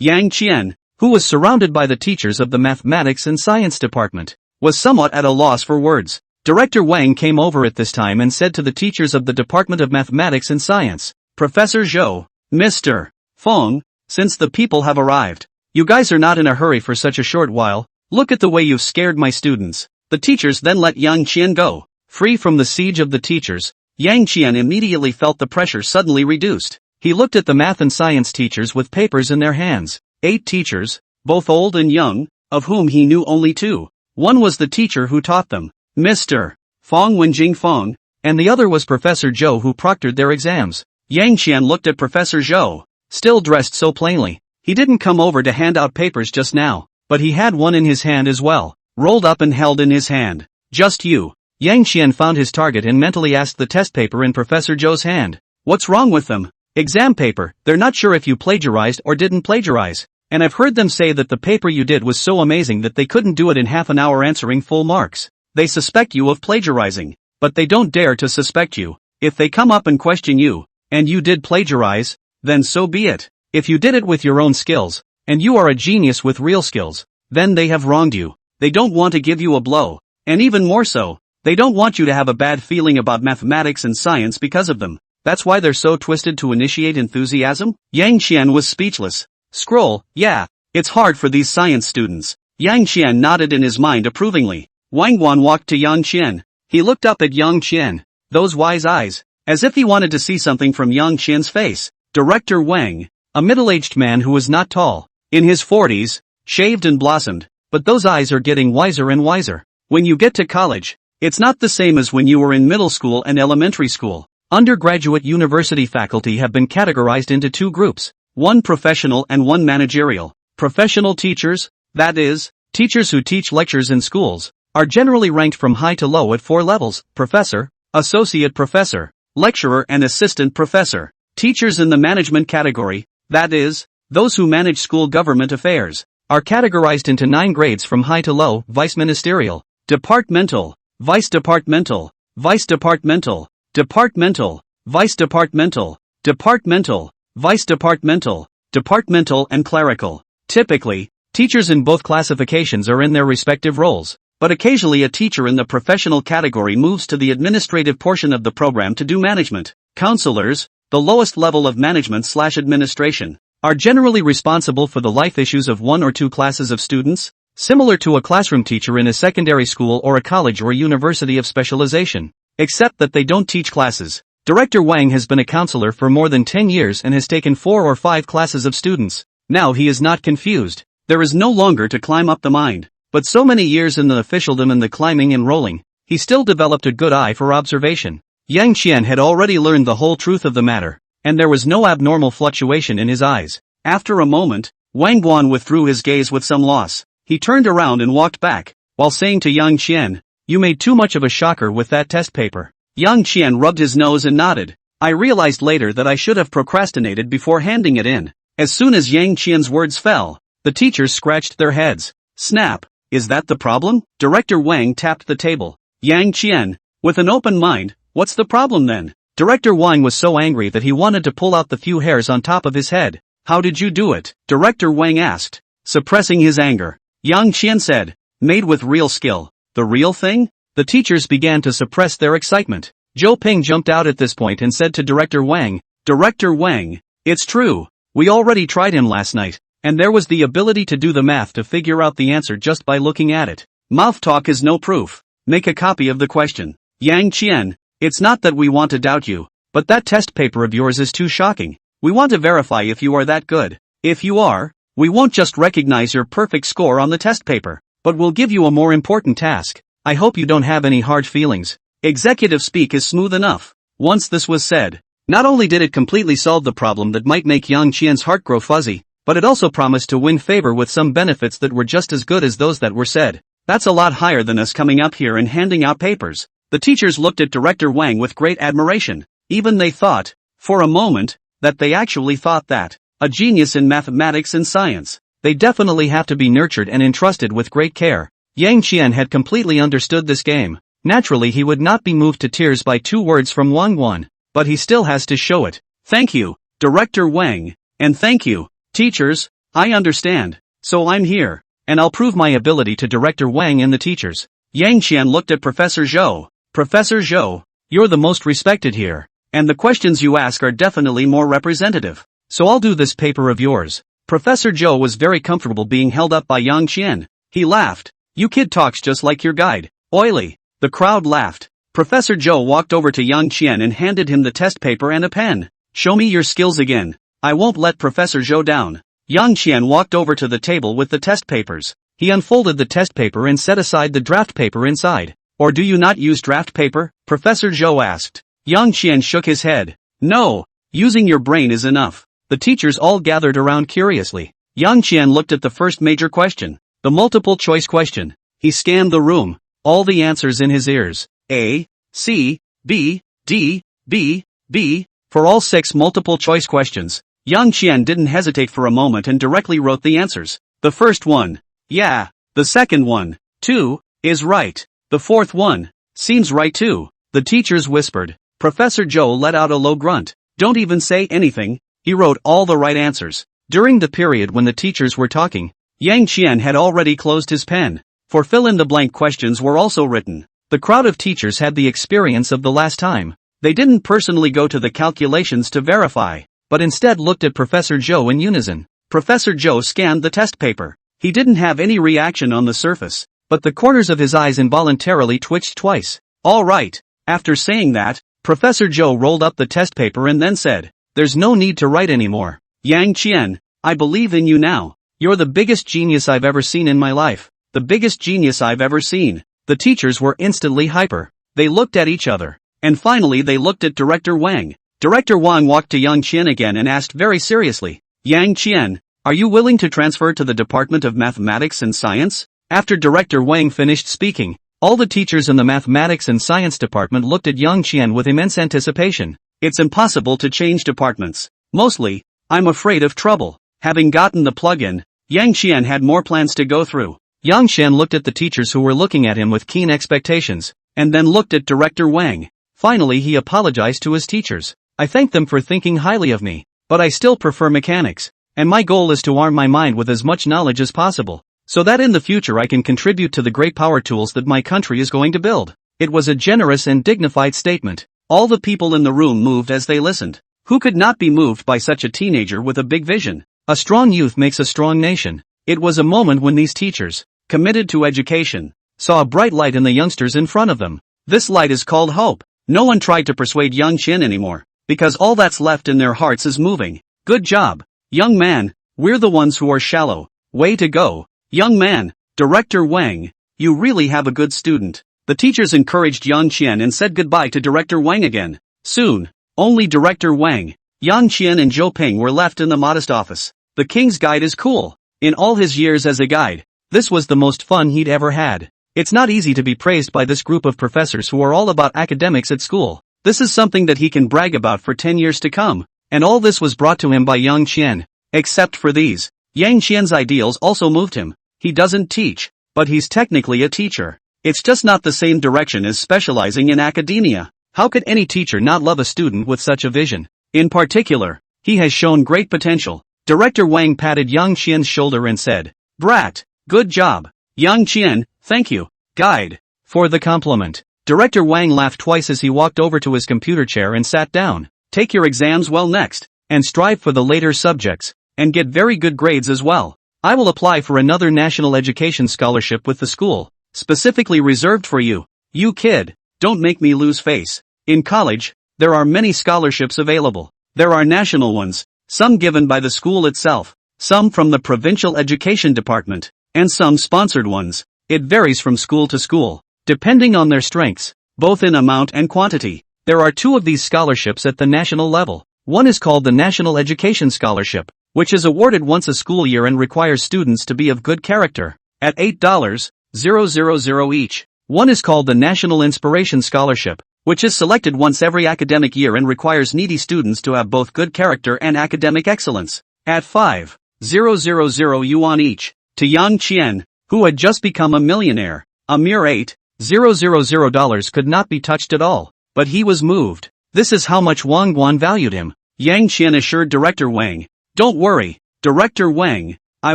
Yang Qian, who was surrounded by the teachers of the mathematics and science department, was somewhat at a loss for words. Director Wang came over at this time and said to the teachers of the Department of Mathematics and Science, Professor Zhou, Mr. Feng, since the people have arrived, you guys are not in a hurry for such a short while. Look at the way you've scared my students. The teachers then let Yang Qian go. Free from the siege of the teachers, Yang Qian immediately felt the pressure suddenly reduced. He looked at the math and science teachers with papers in their hands. 8 teachers, both old and young, of whom he knew only 2. One was the teacher who taught them, Mr. Feng Wenjing Feng, and the other was Professor Zhou who proctored their exams. Yang Qian looked at Professor Zhou, still dressed so plainly. He didn't come over to hand out papers just now, but he had one in his hand as well, rolled up and held in his hand. Just you. Yang Qian found his target and mentally asked the test paper in Professor Zhou's hand. What's wrong with them? Exam paper. They're not sure if you plagiarized or didn't plagiarize. And I've heard them say that the paper you did was so amazing that they couldn't do it in half an hour answering full marks. They suspect you of plagiarizing, but they don't dare to suspect you. If they come up and question you, and you did plagiarize, then so be it. If you did it with your own skills, and you are a genius with real skills, then they have wronged you. They don't want to give you a blow, and even more so, they don't want you to have a bad feeling about mathematics and science because of them. That's why they're so twisted to initiate enthusiasm? Yang Qian was speechless. Scroll, yeah, it's hard for these science students. Yang Qian nodded in his mind approvingly. Wang Wan walked to Yang Qian. He looked up at Yang Qian. Those wise eyes, as if he wanted to see something from Yang Qian's face. Director Wang, a middle-aged man who was not tall, in his 40s, shaved and blossomed, but those eyes are getting wiser and wiser. When you get to college, it's not the same as when you were in middle school and elementary school. Undergraduate university faculty have been categorized into 2 groups, one professional and one managerial. Professional teachers, that is, teachers who teach lectures in schools, are generally ranked from high to low at 4 levels: professor, associate professor, lecturer and assistant professor. Teachers in the management category, that is, those who manage school government affairs, are categorized into 9 grades from high to low: vice ministerial, departmental, vice departmental, vice departmental, departmental, vice departmental, Departmental, vice-departmental, departmental and clerical. Typically, teachers in both classifications are in their respective roles, but occasionally a teacher in the professional category moves to the administrative portion of the program to do management. Counselors, the lowest level of management/administration, are generally responsible for the life issues of one or two classes of students, similar to a classroom teacher in a secondary school or a college or university of specialization, except that they don't teach classes. Director Wang has been a counselor for more than 10 years and has taken 4 or 5 classes of students. Now he is not confused. There is no longer to climb up the mind. But so many years in the officialdom and the climbing and rolling, he still developed a good eye for observation. Yang Qian had already learned the whole truth of the matter, and there was no abnormal fluctuation in his eyes. After a moment, Wang Guan withdrew his gaze with some loss. He turned around and walked back, while saying to Yang Qian, "You made too much of a shocker with that test paper." Yang Qian rubbed his nose and nodded. "I realized later that I should have procrastinated before handing it in." As soon as Yang Qian's words fell, the teachers scratched their heads. Snap! Is that the problem? Director Wang tapped the table. Yang Qian, with an open mind, what's the problem then? Director Wang was so angry that he wanted to pull out the few hairs on top of his head. How did you do it? Director Wang asked, suppressing his anger. Yang Qian said, made with real skill. The real thing? The teachers began to suppress their excitement. Zhou Ping jumped out at this point and said to Director Wang, Director Wang, it's true. We already tried him last night. And there was the ability to do the math to figure out the answer just by looking at it. Mouth talk is no proof. Make a copy of the question. Yang Qian, it's not that we want to doubt you, but that test paper of yours is too shocking. We want to verify if you are that good. If you are, we won't just recognize your perfect score on the test paper, but we'll give you a more important task. I hope you don't have any hard feelings. Executive speak is smooth enough. Once this was said, not only did it completely solve the problem that might make Yang Qian's heart grow fuzzy, but it also promised to win favor with some benefits that were just as good as those that were said. That's a lot higher than us coming up here and handing out papers. The teachers looked at Director Wang with great admiration. Even they thought, for a moment, that they actually thought that, a genius in mathematics and science, they definitely have to be nurtured and entrusted with great care. Yang Qian had completely understood this game. Naturally he would not be moved to tears by 2 words from Wang Guan, but he still has to show it. Thank you, Director Wang, and thank you. Teachers, I understand, so I'm here, and I'll prove my ability to Director Wang and the teachers. Yang Qian looked at Professor Zhou. Professor Zhou, you're the most respected here, and the questions you ask are definitely more representative, so I'll do this paper of yours. Professor Zhou was very comfortable being held up by Yang Qian. He laughed. You kid talks just like your guide. Oily. The crowd laughed. Professor Zhou walked over to Yang Qian and handed him the test paper and a pen. Show me your skills again. I won't let Professor Zhou down. Yang Qian walked over to the table with the test papers. He unfolded the test paper and set aside the draft paper inside. Or do you not use draft paper? Professor Zhou asked. Yang Qian shook his head. No, using your brain is enough. The teachers all gathered around curiously. Yang Qian looked at the first major question, the multiple choice question. He scanned the room, all the answers in his ears. A, C, B, D, B, B, for all 6 multiple choice questions. Yang Qian didn't hesitate for a moment and directly wrote the answers. The first one, yeah. The second one, too, is right. The fourth one, seems right too. The teachers whispered. Professor Zhou let out a low grunt. Don't even say anything, he wrote all the right answers. During the period when the teachers were talking, Yang Qian had already closed his pen. For fill-in-the-blank questions were also written. The crowd of teachers had the experience of the last time. They didn't personally go to the calculations to verify, but instead looked at Professor Zhou in unison. Professor Zhou scanned the test paper. He didn't have any reaction on the surface, but the corners of his eyes involuntarily twitched twice. All right. After saying that, Professor Zhou rolled up the test paper and then said, there's no need to write anymore. Yang Qian, I believe in you now. You're the biggest genius I've ever seen in my life. The biggest genius I've ever seen. The teachers were instantly hyper. They looked at each other. And finally they looked at Director Wang. Director Wang walked to Yang Qian again and asked very seriously, Yang Qian, are you willing to transfer to the Department of Mathematics and Science? After Director Wang finished speaking, all the teachers in the Mathematics and Science department looked at Yang Qian with immense anticipation. It's impossible to change departments. Mostly, I'm afraid of trouble. Having gotten the plug-in, Yang Qian had more plans to go through. Yang Qian looked at the teachers who were looking at him with keen expectations, and then looked at Director Wang. Finally he apologized to his teachers. I thank them for thinking highly of me, but I still prefer mechanics, and my goal is to arm my mind with as much knowledge as possible, so that in the future I can contribute to the great power tools that my country is going to build. It was a generous and dignified statement. All the people in the room moved as they listened. Who could not be moved by such a teenager with a big vision? A strong youth makes a strong nation. It was a moment when these teachers, committed to education, saw a bright light in the youngsters in front of them. This light is called hope. No one tried to persuade young Chin anymore, because all that's left in their hearts is moving. Good job, young man, we're the ones who are shallow. Way to go, young man. Director Wang, you really have a good student. The teachers encouraged Yang Qian and said goodbye to Director Wang again. Soon, only Director Wang, Yang Qian and Zhou Ping were left in the modest office. The king's guide is cool. In all his years as a guide, this was the most fun he'd ever had. It's not easy to be praised by this group of professors who are all about academics at school. This is something that he can brag about for 10 years to come. And all this was brought to him by Yang Qian. Except for these, Yang Qian's ideals also moved him. He doesn't teach, but he's technically a teacher. It's just not the same direction as specializing in academia. How could any teacher not love a student with such a vision? In particular, he has shown great potential. Director Wang patted Yang Qian's shoulder and said, "Brat, good job." Yang Qian, thank you, guide, for the compliment. Director Wang laughed twice as he walked over to his computer chair and sat down. Take your exams well next, and strive for the later subjects, and get very good grades as well. I will apply for another national education scholarship with the school, specifically reserved for you. You kid, don't make me lose face. In college, there are many scholarships available. There are national ones, some given by the school itself, some from the provincial education department, and some sponsored ones. It varies from school to school, depending on their strengths, both in amount and quantity. There are 2 of these scholarships at the national level. One is called the National Education Scholarship, which is awarded once a school year and requires students to be of good character, at $8,000 each. One is called the National Inspiration Scholarship, which is selected once every academic year and requires needy students to have both good character and academic excellence, at 5,000 yuan each. To Yang Qian, who had just become a millionaire, a mere $8,000 could not be touched at all, but he was moved. This is how much Wang Guan valued him. Yang Qian assured Director Wang, "Don't worry, Director Wang, I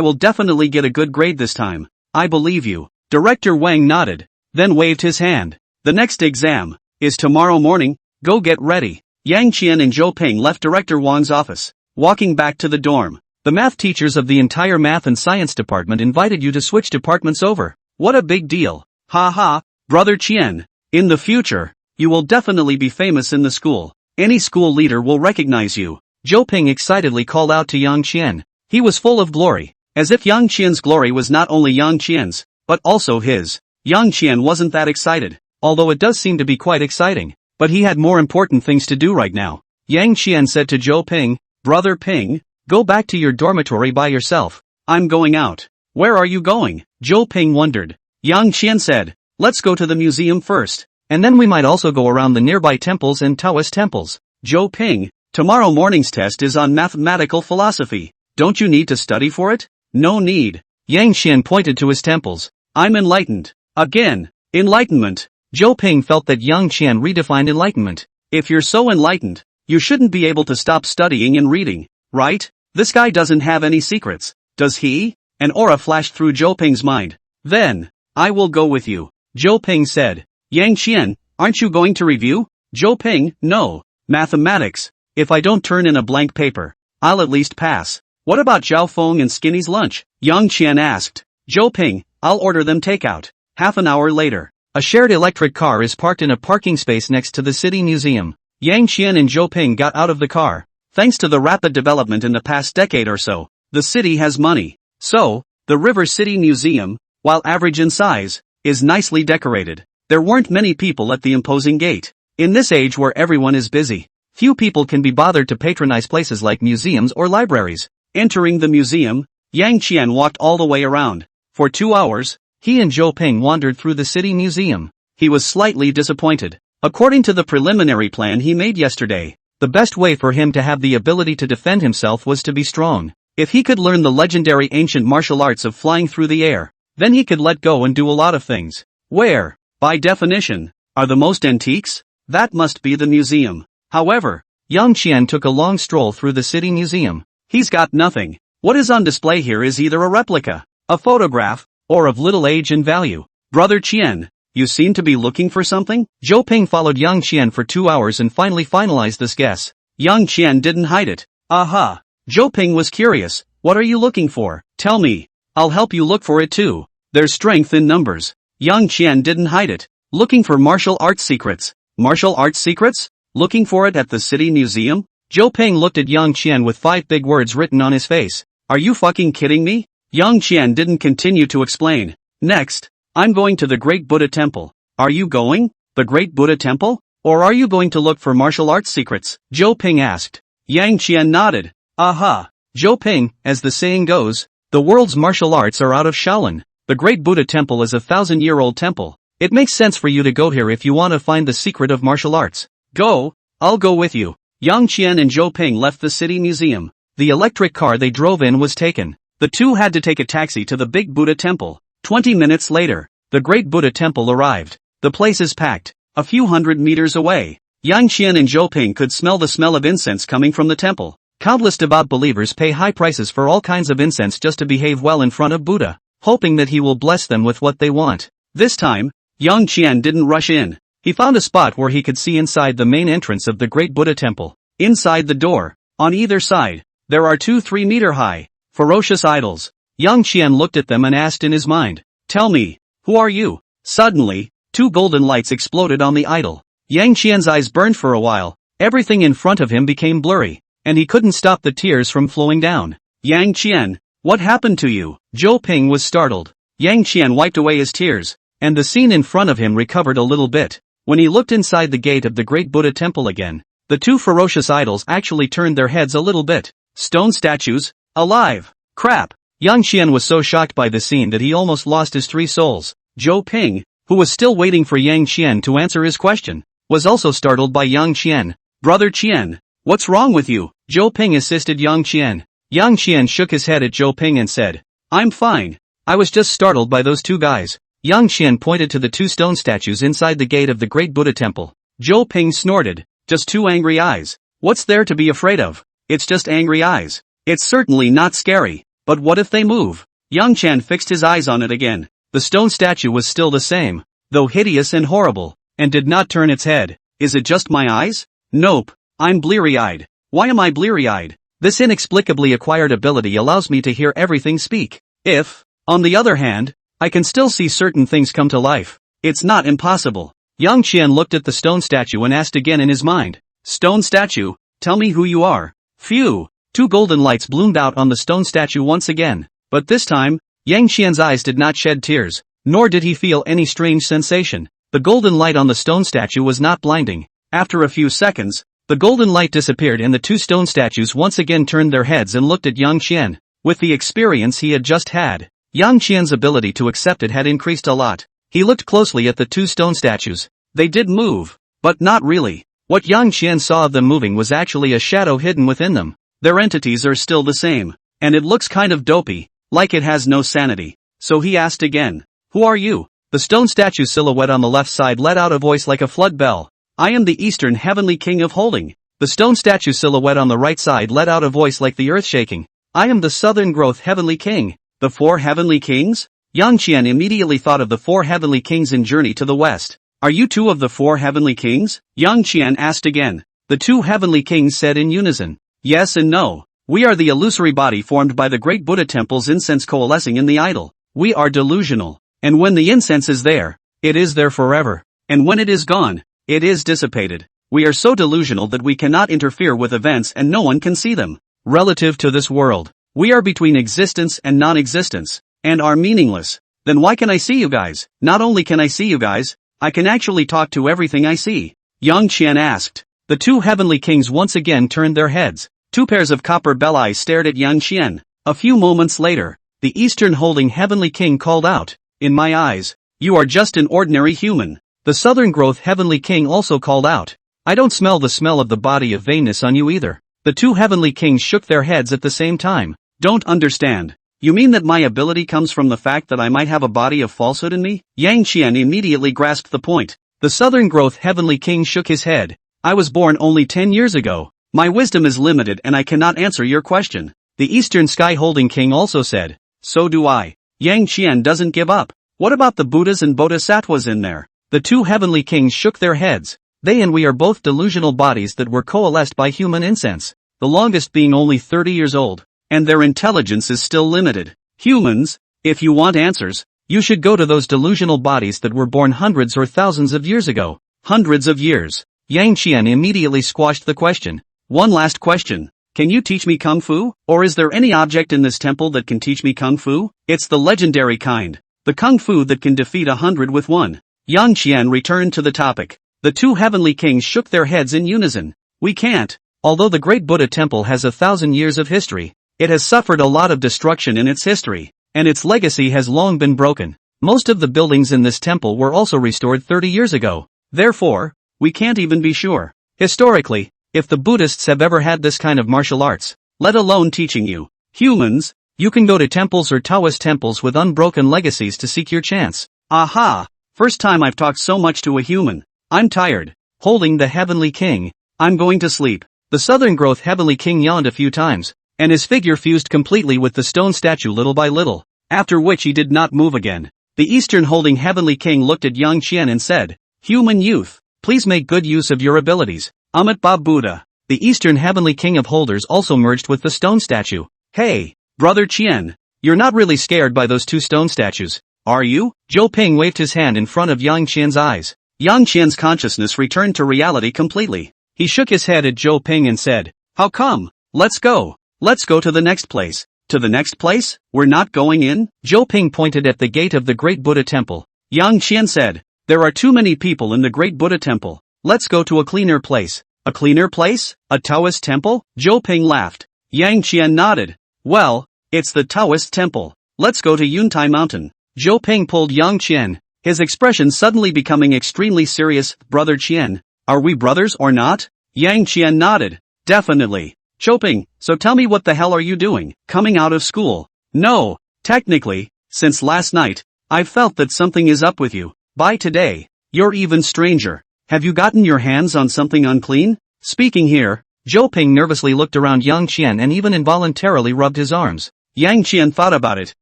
will definitely get a good grade this time. I believe you." Director Wang nodded, then waved his hand. "The next exam is tomorrow morning, go get ready." Yang Qian and Zhou Ping left Director Wang's office, walking back to the dorm. The math teachers of the entire math and science department invited you to switch departments over. What a big deal. Ha ha, Brother Qian. In the future, you will definitely be famous in the school. Any school leader will recognize you. Zhou Ping excitedly called out to Yang Qian. He was full of glory, as if Yang Qian's glory was not only Yang Qian's, but also his. Yang Qian wasn't that excited, although it does seem to be quite exciting, but he had more important things to do right now. Yang Qian said to Zhou Ping, "Brother Ping, go back to your dormitory by yourself. I'm going out." "Where are you going?" Zhou Ping wondered. Yang Qian said, "Let's go to the museum first, and then we might also go around the nearby temples and Taoist temples." Zhou Ping, tomorrow morning's test is on mathematical philosophy. Don't you need to study for it? No need. Yang Qian pointed to his temples. I'm enlightened. Again, enlightenment. Zhou Ping felt that Yang Qian redefined enlightenment. If you're so enlightened, you shouldn't be able to stop studying and reading, right? This guy doesn't have any secrets, does he? An aura flashed through Zhou Ping's mind. Then, I will go with you. Zhou Ping said. Yang Qian, aren't you going to review? Zhou Ping, no. Mathematics. If I don't turn in a blank paper, I'll at least pass. What about Zhao Feng and Skinny's lunch? Yang Qian asked. Zhou Ping, I'll order them takeout. Half an hour later, a shared electric car is parked in a parking space next to the city museum. Yang Qian and Zhou Ping got out of the car. Thanks to the rapid development in the past decade or so, the city has money. So, the River City Museum, while average in size, is nicely decorated. There weren't many people at the imposing gate. In this age where everyone is busy, few people can be bothered to patronize places like museums or libraries. Entering the museum, Yang Qian walked all the way around. For 2 hours, he and Zhou Ping wandered through the city museum. He was slightly disappointed. According to the preliminary plan he made yesterday, the best way for him to have the ability to defend himself was to be strong. If he could learn the legendary ancient martial arts of flying through the air, then he could let go and do a lot of things. Where, by definition, are the most antiques? That must be the museum. However, Yang Qian took a long stroll through the city museum. He's got nothing. What is on display here is either a replica, a photograph, or of little age and value. Brother Qian, you seem to be looking for something? Zhou Ping followed Yang Qian for 2 hours and finally finalized this guess. Yang Qian didn't hide it. Aha! Zhou Ping was curious. What are you looking for? Tell me. I'll help you look for it too. There's strength in numbers. Yang Qian didn't hide it. Looking for martial arts secrets. Martial arts secrets? Looking for it at the city museum? Zhou Ping looked at Yang Qian with 5 big words written on his face. Are you fucking kidding me? Yang Qian didn't continue to explain. Next, I'm going to the Great Buddha Temple. Are you going? The Great Buddha Temple? Or are you going to look for martial arts secrets? Zhou Ping asked. Yang Qian nodded. Aha! Zhou Ping, as the saying goes, the world's martial arts are out of Shaolin. The Great Buddha Temple is a 1,000-year-old temple. It makes sense for you to go here if you want to find the secret of martial arts. Go, I'll go with you. Yang Qian and Zhou Ping left the city museum. The electric car they drove in was taken. The two had to take a taxi to the big Buddha temple. 20 minutes later, the Great Buddha Temple arrived. The place is packed. A few hundred meters away, Yang Qian and Zhou Ping could smell the smell of incense coming from the temple. Countless devout believers pay high prices for all kinds of incense just to behave well in front of Buddha, hoping that he will bless them with what they want. This time, Yang Qian didn't rush in. He found a spot where he could see inside the main entrance of the Great Buddha Temple. Inside the door, on either side, there are 2 3-meter-high, ferocious idols. Yang Qian looked at them and asked in his mind, "Tell me, who are you?" Suddenly, 2 golden lights exploded on the idol. Yang Qian's eyes burned for a while. Everything in front of him became blurry, and he couldn't stop the tears from flowing down. "Yang Qian, what happened to you?" Zhou Ping was startled. Yang Qian wiped away his tears, and the scene in front of him recovered a little bit. When he looked inside the gate of the Great Buddha Temple again, the 2 ferocious idols actually turned their heads a little bit. Stone statues? Alive! Crap! Yang Qian was so shocked by the scene that he almost lost his 3 souls. Zhou Ping, who was still waiting for Yang Qian to answer his question, was also startled by Yang Qian. "Brother Qian, what's wrong with you?" Zhou Ping assisted Yang Qian. Yang Qian shook his head at Zhou Ping and said, "I'm fine. I was just startled by those 2 guys." Yang Qian pointed to the 2 stone statues inside the gate of the Great Buddha Temple. Zhou Ping snorted. "Just 2 angry eyes. What's there to be afraid of? It's just angry eyes. It's certainly not scary, but what if they move?" Yang Qian fixed his eyes on it again. The stone statue was still the same, though hideous and horrible, and did not turn its head. "Is it just my eyes? Nope, I'm bleary-eyed." "Why am I bleary-eyed?" "This inexplicably acquired ability allows me to hear everything speak. If, on the other hand, I can still see certain things come to life, it's not impossible." Yang Qian looked at the stone statue and asked again in his mind, "Stone statue, tell me who you are." Phew! 2 golden lights bloomed out on the stone statue once again, but this time, Yang Qian's eyes did not shed tears, nor did he feel any strange sensation. The golden light on the stone statue was not blinding. After a few seconds, the golden light disappeared and the 2 stone statues once again turned their heads and looked at Yang Qian. With the experience he had just had, Yang Qian's ability to accept it had increased a lot. He looked closely at the 2 stone statues. They did move, but not really. What Yang Qian saw of them moving was actually a shadow hidden within them. Their entities are still the same, and it looks kind of dopey, like it has no sanity. So he asked again, "Who are you?" The stone statue silhouette on the left side let out a voice like a flood bell. "I am the Eastern Heavenly King of Holding." The stone statue silhouette on the right side let out a voice like the earth shaking. "I am the Southern Growth Heavenly King." The 4 Heavenly Kings? Yang Qian immediately thought of the 4 Heavenly Kings in Journey to the West. "Are you 2 of the 4 Heavenly Kings?" Yang Qian asked again. The 2 Heavenly Kings said in unison, "Yes and no. We are the illusory body formed by the Great Buddha Temple's incense coalescing in the idol. We are delusional. And when the incense is there, it is there forever. And when it is gone, it is dissipated. We are so delusional that we cannot interfere with events and no one can see them. Relative to this world, we are between existence and non-existence, and are meaningless. Then why can I see you guys? Not only can I see you guys, I can actually talk to everything I see." Yang Qian asked. The 2 Heavenly Kings once again turned their heads. 2 pairs of copper bell eyes stared at Yang Qian. A few moments later, the Eastern Holding Heavenly King called out, "In my eyes, you are just an ordinary human." The Southern Growth Heavenly King also called out, "I don't smell the smell of the body of vainness on you either." The 2 Heavenly Kings shook their heads at the same time. "Don't understand. You mean that my ability comes from the fact that I might have a body of falsehood in me?" Yang Qian immediately grasped the point. The Southern Growth Heavenly King shook his head. "I was born only 10 years ago. My wisdom is limited and I cannot answer your question. The Eastern Sky Holding King also said. So do I. Yang Qian doesn't give up. What about the Buddhas and Bodhisattvas in there? The two heavenly kings shook their heads. They and we are both delusional bodies that were coalesced by human incense, the longest being only 30 years old. And their intelligence is still limited. Humans, if you want answers, you should go to those delusional bodies that were born hundreds or thousands of years ago. Hundreds of years. Yang Qian immediately squashed the question. One last question. Can you teach me Kung Fu? Or is there any object in this temple that can teach me Kung Fu? It's the legendary kind. The Kung Fu that can defeat 100 with one. Yang Qian returned to the topic. The two heavenly kings shook their heads in unison. We can't. Although the great Buddha temple has 1,000 years of history, it has suffered a lot of destruction in its history, and its legacy has long been broken. Most of the buildings in this temple were also restored 30 years ago. Therefore, we can't even be sure. Historically, if the Buddhists have ever had this kind of martial arts, let alone teaching you, humans, you can go to temples or Taoist temples with unbroken legacies to seek your chance. Aha! First time I've talked so much to a human. I'm tired. Holding the heavenly king. I'm going to sleep. The southern growth heavenly king yawned a few times, and his figure fused completely with the stone statue little by little, after which he did not move again. The eastern holding heavenly king looked at Yang Qian and said, Human youth, please make good use of your abilities. Amit Ba Buddha. The eastern heavenly king of holders also merged with the stone statue. Hey, brother Qian, you're not really scared by those two stone statues, are you? Zhou Ping waved his hand in front of Yang Qian's eyes. Yang Qian's consciousness returned to reality completely. He shook his head at Zhou Ping and said, How come? Let's go. Let's go to the next place. To the next place? We're not going in? Zhou Ping pointed at the gate of the great Buddha temple. Yang Qian said, There are too many people in the great Buddha temple. Let's go to a cleaner place. A cleaner place? A Taoist temple? Zhou Ping laughed. Yang Qian nodded. Well, it's the Taoist temple. Let's go to Yuntai Mountain. Zhou Ping pulled Yang Qian, his expression suddenly becoming extremely serious. Brother Qian, are we brothers or not? Yang Qian nodded. Definitely. Zhou Ping, so tell me what the hell are you doing, coming out of school? No, technically, since last night, I've felt that something is up with you. By today, you're even stranger. Have you gotten your hands on something unclean? Speaking here, Zhou Ping nervously looked around Yang Qian and even involuntarily rubbed his arms. Yang Qian thought about it.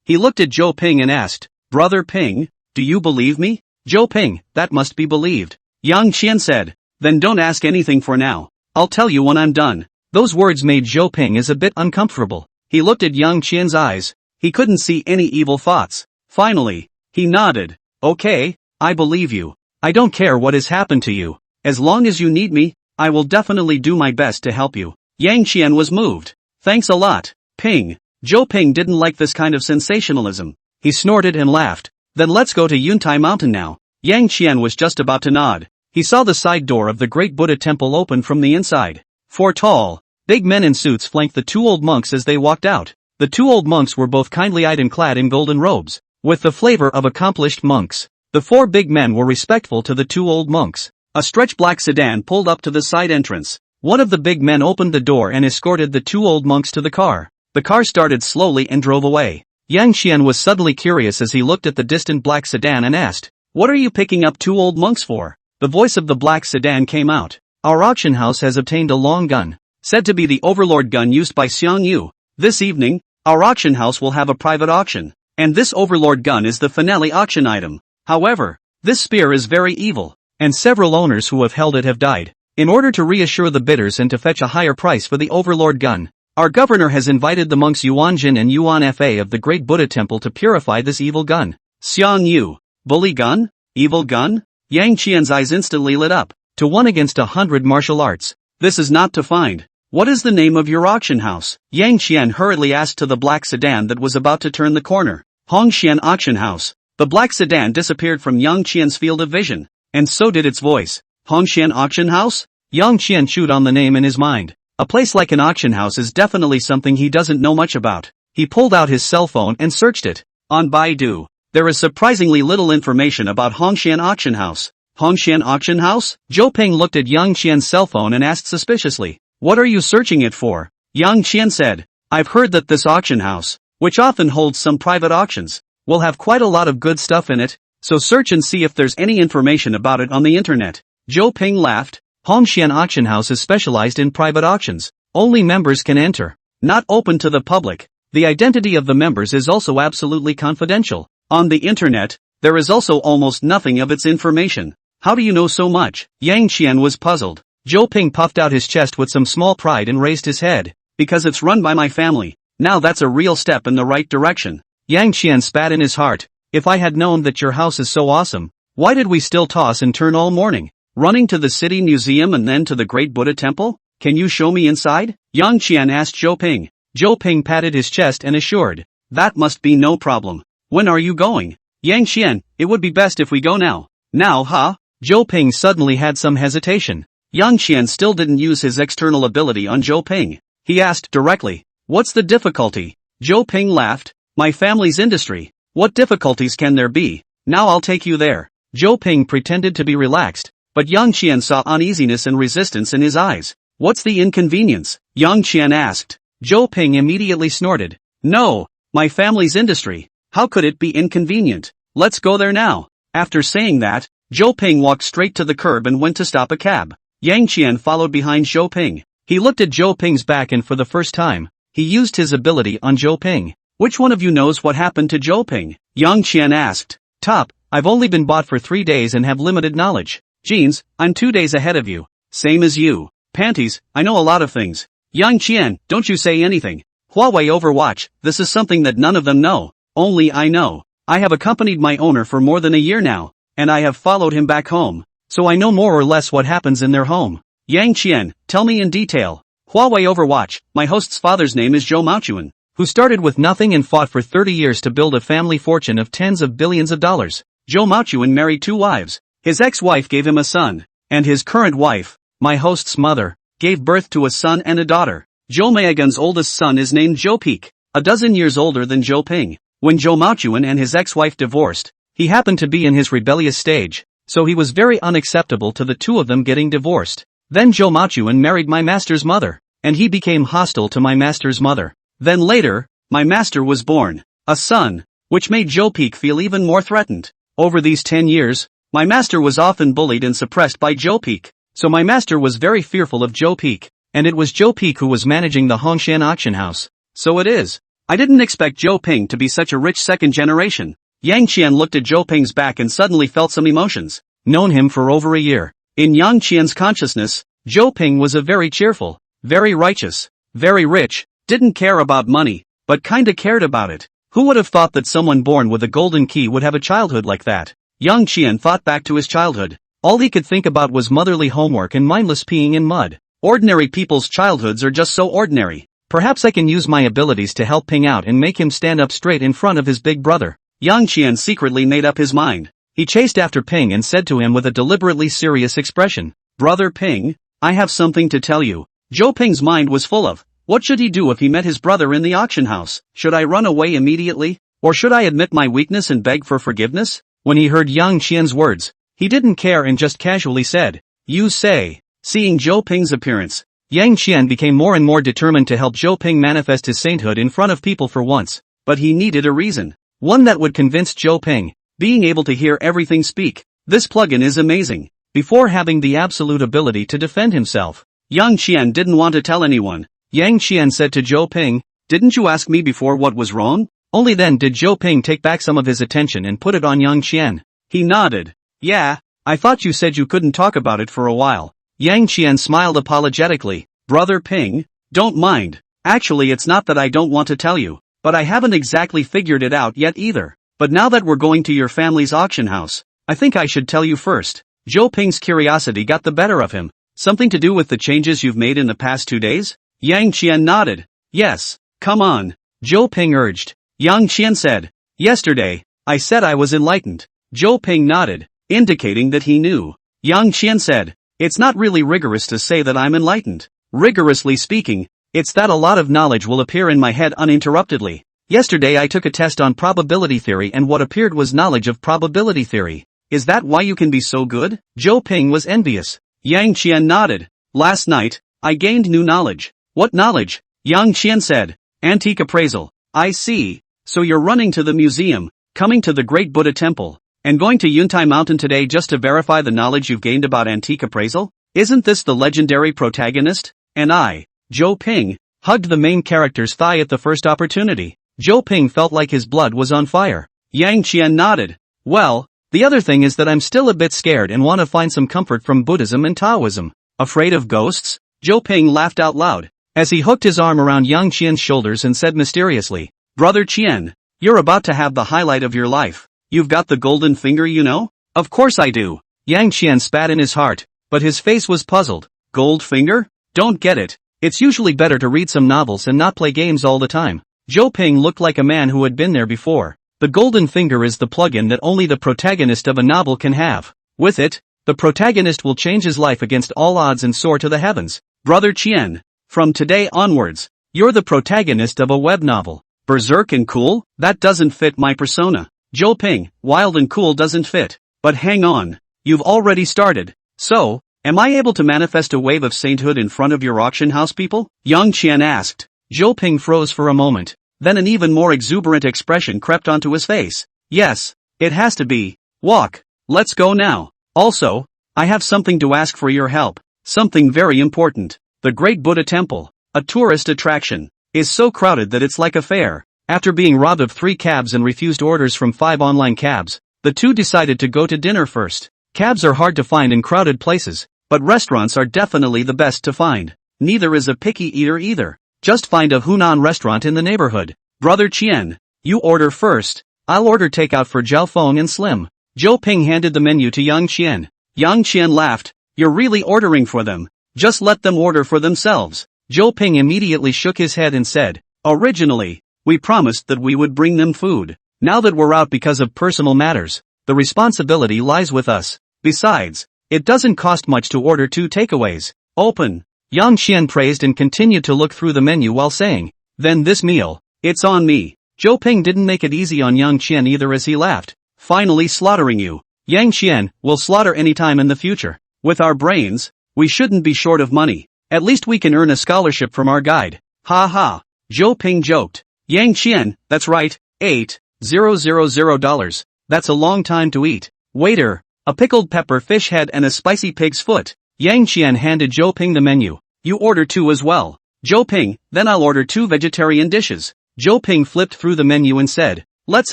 He looked at Zhou Ping and asked, Brother Ping, do you believe me? Zhou Ping, that must be believed. Yang Qian said, Then don't ask anything for now. I'll tell you when I'm done. Those words made Zhou Ping a bit uncomfortable. He looked at Yang Qian's eyes. He couldn't see any evil thoughts. Finally, he nodded. Okay, I believe you. I don't care what has happened to you. As long as you need me, I will definitely do my best to help you. Yang Qian was moved. Thanks a lot, Ping. Zhou Ping didn't like this kind of sensationalism. He snorted and laughed. Then let's go to Yuntai Mountain now. Yang Qian was just about to nod. He saw the side door of the great Buddha temple open from the inside. 4 tall, big men in suits flanked the 2 old monks as they walked out. The 2 old monks were both kindly-eyed and clad in golden robes, with the flavor of accomplished monks. The 4 big men were respectful to the 2 old monks. A stretch black sedan pulled up to the side entrance. One of the big men opened the door and escorted the 2 old monks to the car. The car started slowly and drove away. Yang Qian was suddenly curious as he looked at the distant black sedan and asked, What are you picking up 2 old monks for? The voice of the black sedan came out. Our auction house has obtained a long gun, said to be the overlord gun used by Xiang Yu. This evening, our auction house will have a private auction, and this overlord gun is the finale auction item. However, this spear is very evil, and several owners who have held it have died. In order to reassure the bidders and to fetch a higher price for the overlord gun, our governor has invited the monks Yuan Jin and Yuan Fa of the great Buddha temple to purify this evil gun. Xiang Yu, bully gun? Evil gun? Yang Qian's eyes instantly lit up. To 1 against 100 martial arts. This is not to find. What is the name of your auction house? Yang Qian hurriedly asked to the black sedan that was about to turn the corner. Hongxian Auction House. The black sedan disappeared from Yang Qian's field of vision, and so did its voice. Hongxian Auction House? Yang Qian chewed on the name in his mind. A place like an auction house is definitely something he doesn't know much about. He pulled out his cell phone and searched it. On Baidu, there is surprisingly little information about Hongxian Auction House. Hongxian Auction House? Zhou Ping looked at Yang Qian's cell phone and asked suspiciously, What are you searching it for? Yang Qian said, I've heard that this auction house, which often holds some private auctions, will have quite a lot of good stuff in it, so search and see if there's any information about it on the internet. Zhou Ping laughed. Hongshan Auction House is specialized in private auctions. Only members can enter. Not open to the public. The identity of the members is also absolutely confidential. On the internet, there is also almost nothing of its information. How do you know so much? Yang Qian was puzzled. Zhou Ping puffed out his chest with some small pride and raised his head. Because it's run by my family. Now that's a real step in the right direction. Yang Qian spat in his heart. If I had known that your house is so awesome, why did we still toss and turn all morning? Running to the city museum and then to the great Buddha temple? Can you show me inside? Yang Qian asked Zhou Ping. Zhou Ping patted his chest and assured. That must be no problem. When are you going? Yang Qian, it would be best if we go now. Now, huh? Zhou Ping suddenly had some hesitation. Yang Qian still didn't use his external ability on Zhou Ping. He asked directly. What's the difficulty? Zhou Ping laughed. My family's industry. What difficulties can there be? Now I'll take you there. Zhou Ping pretended to be relaxed, but Yang Qian saw uneasiness and resistance in his eyes. What's the inconvenience? Yang Qian asked. Zhou Ping immediately snorted. No, my family's industry. How could it be inconvenient? Let's go there now. After saying that, Zhou Ping walked straight to the curb and went to stop a cab. Yang Qian followed behind Zhou Ping. He looked at Zhou Ping's back and for the first time, he used his ability on Zhou Ping. Which one of you knows what happened to Zhou Ping? Yang Qian asked. Top, I've only been bought for 3 days and have limited knowledge. Jeans, I'm 2 days ahead of you. Same as you. Panties, I know a lot of things. Yang Qian, don't you say anything. Huawei Overwatch, this is something that none of them know. Only I know. I have accompanied my owner for more than a year now, and I have followed him back home. So I know more or less what happens in their home. Yang Qian, tell me in detail. Huawei Overwatch, my host's father's name is Zhou Maochuan, who started with nothing and fought for 30 years to build a family fortune of tens of billions of dollars. Zhou Maochuan married 2 wives. His ex-wife gave him a son, and his current wife, my host's mother, gave birth to a son and a daughter. Zhou Meigan's oldest son is named Zhou Peak, a dozen years older than Zhou Ping. When Zhou Maochuan and his ex-wife divorced, he happened to be in his rebellious stage, so he was very unacceptable to the two of them getting divorced. Then Zhou Maochuan married my master's mother, and he became hostile to my master's mother. Then later, my master was born, a son, which made Zhou Peak feel even more threatened. Over these 10 years, my master was often bullied and suppressed by Zhou Peak, so my master was very fearful of Zhou Peak, and it was Zhou Peak who was managing the Hongshan auction house. So it is. I didn't expect Zhou Ping to be such a rich second generation. Yang Qian looked at Zhou Ping's back and suddenly felt some emotions. Known him for over a year. In Yang Qian's consciousness, Zhou Ping was a very cheerful, very righteous, very rich, didn't care about money, but kinda cared about it. Who would have thought that someone born with a golden key would have a childhood like that? Yang Qian thought back to his childhood. All he could think about was motherly homework and mindless peeing in mud. Ordinary people's childhoods are just so ordinary. Perhaps I can use my abilities to help Ping out and make him stand up straight in front of his big brother. Yang Qian secretly made up his mind. He chased after Ping and said to him with a deliberately serious expression, Brother Ping, I have something to tell you. Zhou Ping's mind was full of, what should he do if he met his brother in the auction house? Should I run away immediately? Or should I admit my weakness and beg for forgiveness? When he heard Yang Qian's words, he didn't care and just casually said, You say. Seeing Zhou Ping's appearance, Yang Qian became more and more determined to help Zhou Ping manifest his sainthood in front of people for once. But he needed a reason. One that would convince Zhou Ping. Being able to hear everything speak. This plugin is amazing. Before having the absolute ability to defend himself, Yang Qian didn't want to tell anyone. Yang Qian said to Zhou Ping, Didn't you ask me before what was wrong? Only then did Zhou Ping take back some of his attention and put it on Yang Qian. He nodded. Yeah, I thought you said you couldn't talk about it for a while. Yang Qian smiled apologetically. Brother Ping, don't mind. Actually it's not that I don't want to tell you, but I haven't exactly figured it out yet either. But now that we're going to your family's auction house, I think I should tell you first. Zhou Ping's curiosity got the better of him. Something to do with the changes you've made in the past 2 days? Yang Qian nodded. Yes, come on. Zhou Ping urged. Yang Qian said. Yesterday, I said I was enlightened. Zhou Ping nodded, indicating that he knew. Yang Qian said. It's not really rigorous to say that I'm enlightened. Rigorously speaking, it's that a lot of knowledge will appear in my head uninterruptedly. Yesterday I took a test on probability theory and what appeared was knowledge of probability theory. Is that why you can be so good? Zhou Ping was envious. Yang Qian nodded. Last night, I gained new knowledge. What knowledge? Yang Qian said. Antique appraisal. I see. So you're running to the museum, coming to the Great Buddha Temple, and going to Yuntai Mountain today just to verify the knowledge you've gained about antique appraisal? Isn't this the legendary protagonist? And I, Zhou Ping, hugged the main character's thigh at the first opportunity. Zhou Ping felt like his blood was on fire. Yang Qian nodded. Well, the other thing is that I'm still a bit scared and want to find some comfort from Buddhism and Taoism. Afraid of ghosts? Zhou Ping laughed out loud, as he hooked his arm around Yang Qian's shoulders and said mysteriously, Brother Qian, you're about to have the highlight of your life. You've got the golden finger, you know? Of course I do. Yang Qian spat in his heart, but his face was puzzled. Gold finger? Don't get it. It's usually better to read some novels and not play games all the time. Zhou Ping looked like a man who had been there before. The golden finger is the plug-in that only the protagonist of a novel can have. With it, the protagonist will change his life against all odds and soar to the heavens. Brother Qian, from today onwards, you're the protagonist of a web novel. Berserk and cool? That doesn't fit my persona. Zhou Ping, wild and cool doesn't fit. But hang on, you've already started. So, am I able to manifest a wave of sainthood in front of your auction house people? Yang Qian asked. Zhou Ping froze for a moment. Then an even more exuberant expression crept onto his face. Yes, it has to be. Walk. Let's go now. Also, I have something to ask for your help. Something very important. The Great Buddha Temple, a tourist attraction, is so crowded that it's like a fair. After being robbed of 3 cabs and refused orders from 5 online cabs, the two decided to go to dinner first. Cabs are hard to find in crowded places, but restaurants are definitely the best to find. Neither is a picky eater either. Just find a Hunan restaurant in the neighborhood. Brother Qian, you order first. I'll order takeout for Zhao Feng and Slim. Zhou Ping handed the menu to Yang Qian. Yang Qian laughed. You're really ordering for them. Just let them order for themselves. Zhou Ping immediately shook his head and said, Originally, we promised that we would bring them food. Now that we're out because of personal matters, the responsibility lies with us. Besides, it doesn't cost much to order 2 takeaways. Open. Yang Qian praised and continued to look through the menu while saying, Then this meal, it's on me. Zhou Ping didn't make it easy on Yang Qian either as he laughed. Finally slaughtering you. Yang Qian, will slaughter any time in the future. With our brains, we shouldn't be short of money. At least we can earn a scholarship from our guide. Ha ha. Zhou Ping joked. Yang Qian, that's right, $8,000. That's a long time to eat. Waiter, a pickled pepper fish head and a spicy pig's foot. Yang Qian handed Zhou Ping the menu. You order 2 as well. Zhou Ping, then I'll order 2 vegetarian dishes. Zhou Ping flipped through the menu and said, Let's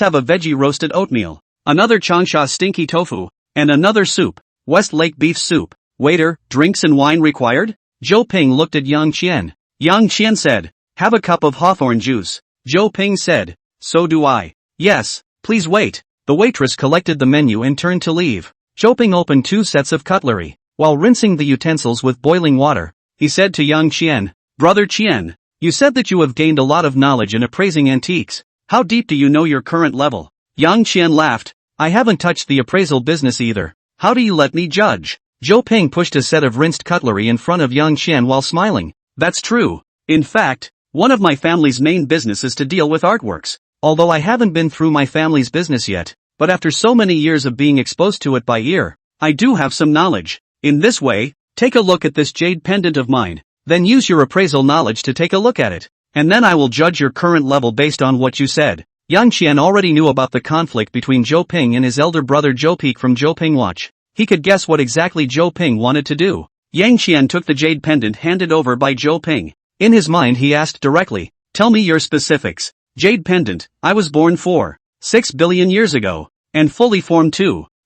have a veggie roasted oatmeal, another changsha stinky tofu, and another soup, Westlake beef soup. Waiter, drinks and wine required? Zhou Ping looked at Yang Qian. Yang Qian said, Have a cup of hawthorn juice. Zhou Ping said, So do I. Yes, please wait. The waitress collected the menu and turned to leave. Zhou Ping opened 2 sets of cutlery. While rinsing the utensils with boiling water, he said to Yang Qian, Brother Qian, you said that you have gained a lot of knowledge in appraising antiques. How deep do you know your current level? Yang Qian laughed. I haven't touched the appraisal business either. How do you let me judge? Zhou Ping pushed a set of rinsed cutlery in front of Yang Qian while smiling. That's true. In fact, one of my family's main business is to deal with artworks. Although I haven't been through my family's business yet, but after so many years of being exposed to it by ear, I do have some knowledge. In this way, take a look at this jade pendant of mine, then use your appraisal knowledge to take a look at it, and then I will judge your current level based on what you said. Yang Qian already knew about the conflict between Zhou Ping and his elder brother Zhou Peak from Zhou Ping Watch. He could guess what exactly Zhou Ping wanted to do. Yang Qian took the jade pendant handed over by Zhou Ping. In his mind he asked directly, Tell me your specifics. Jade pendant, I was born 6 billion years ago, and fully formed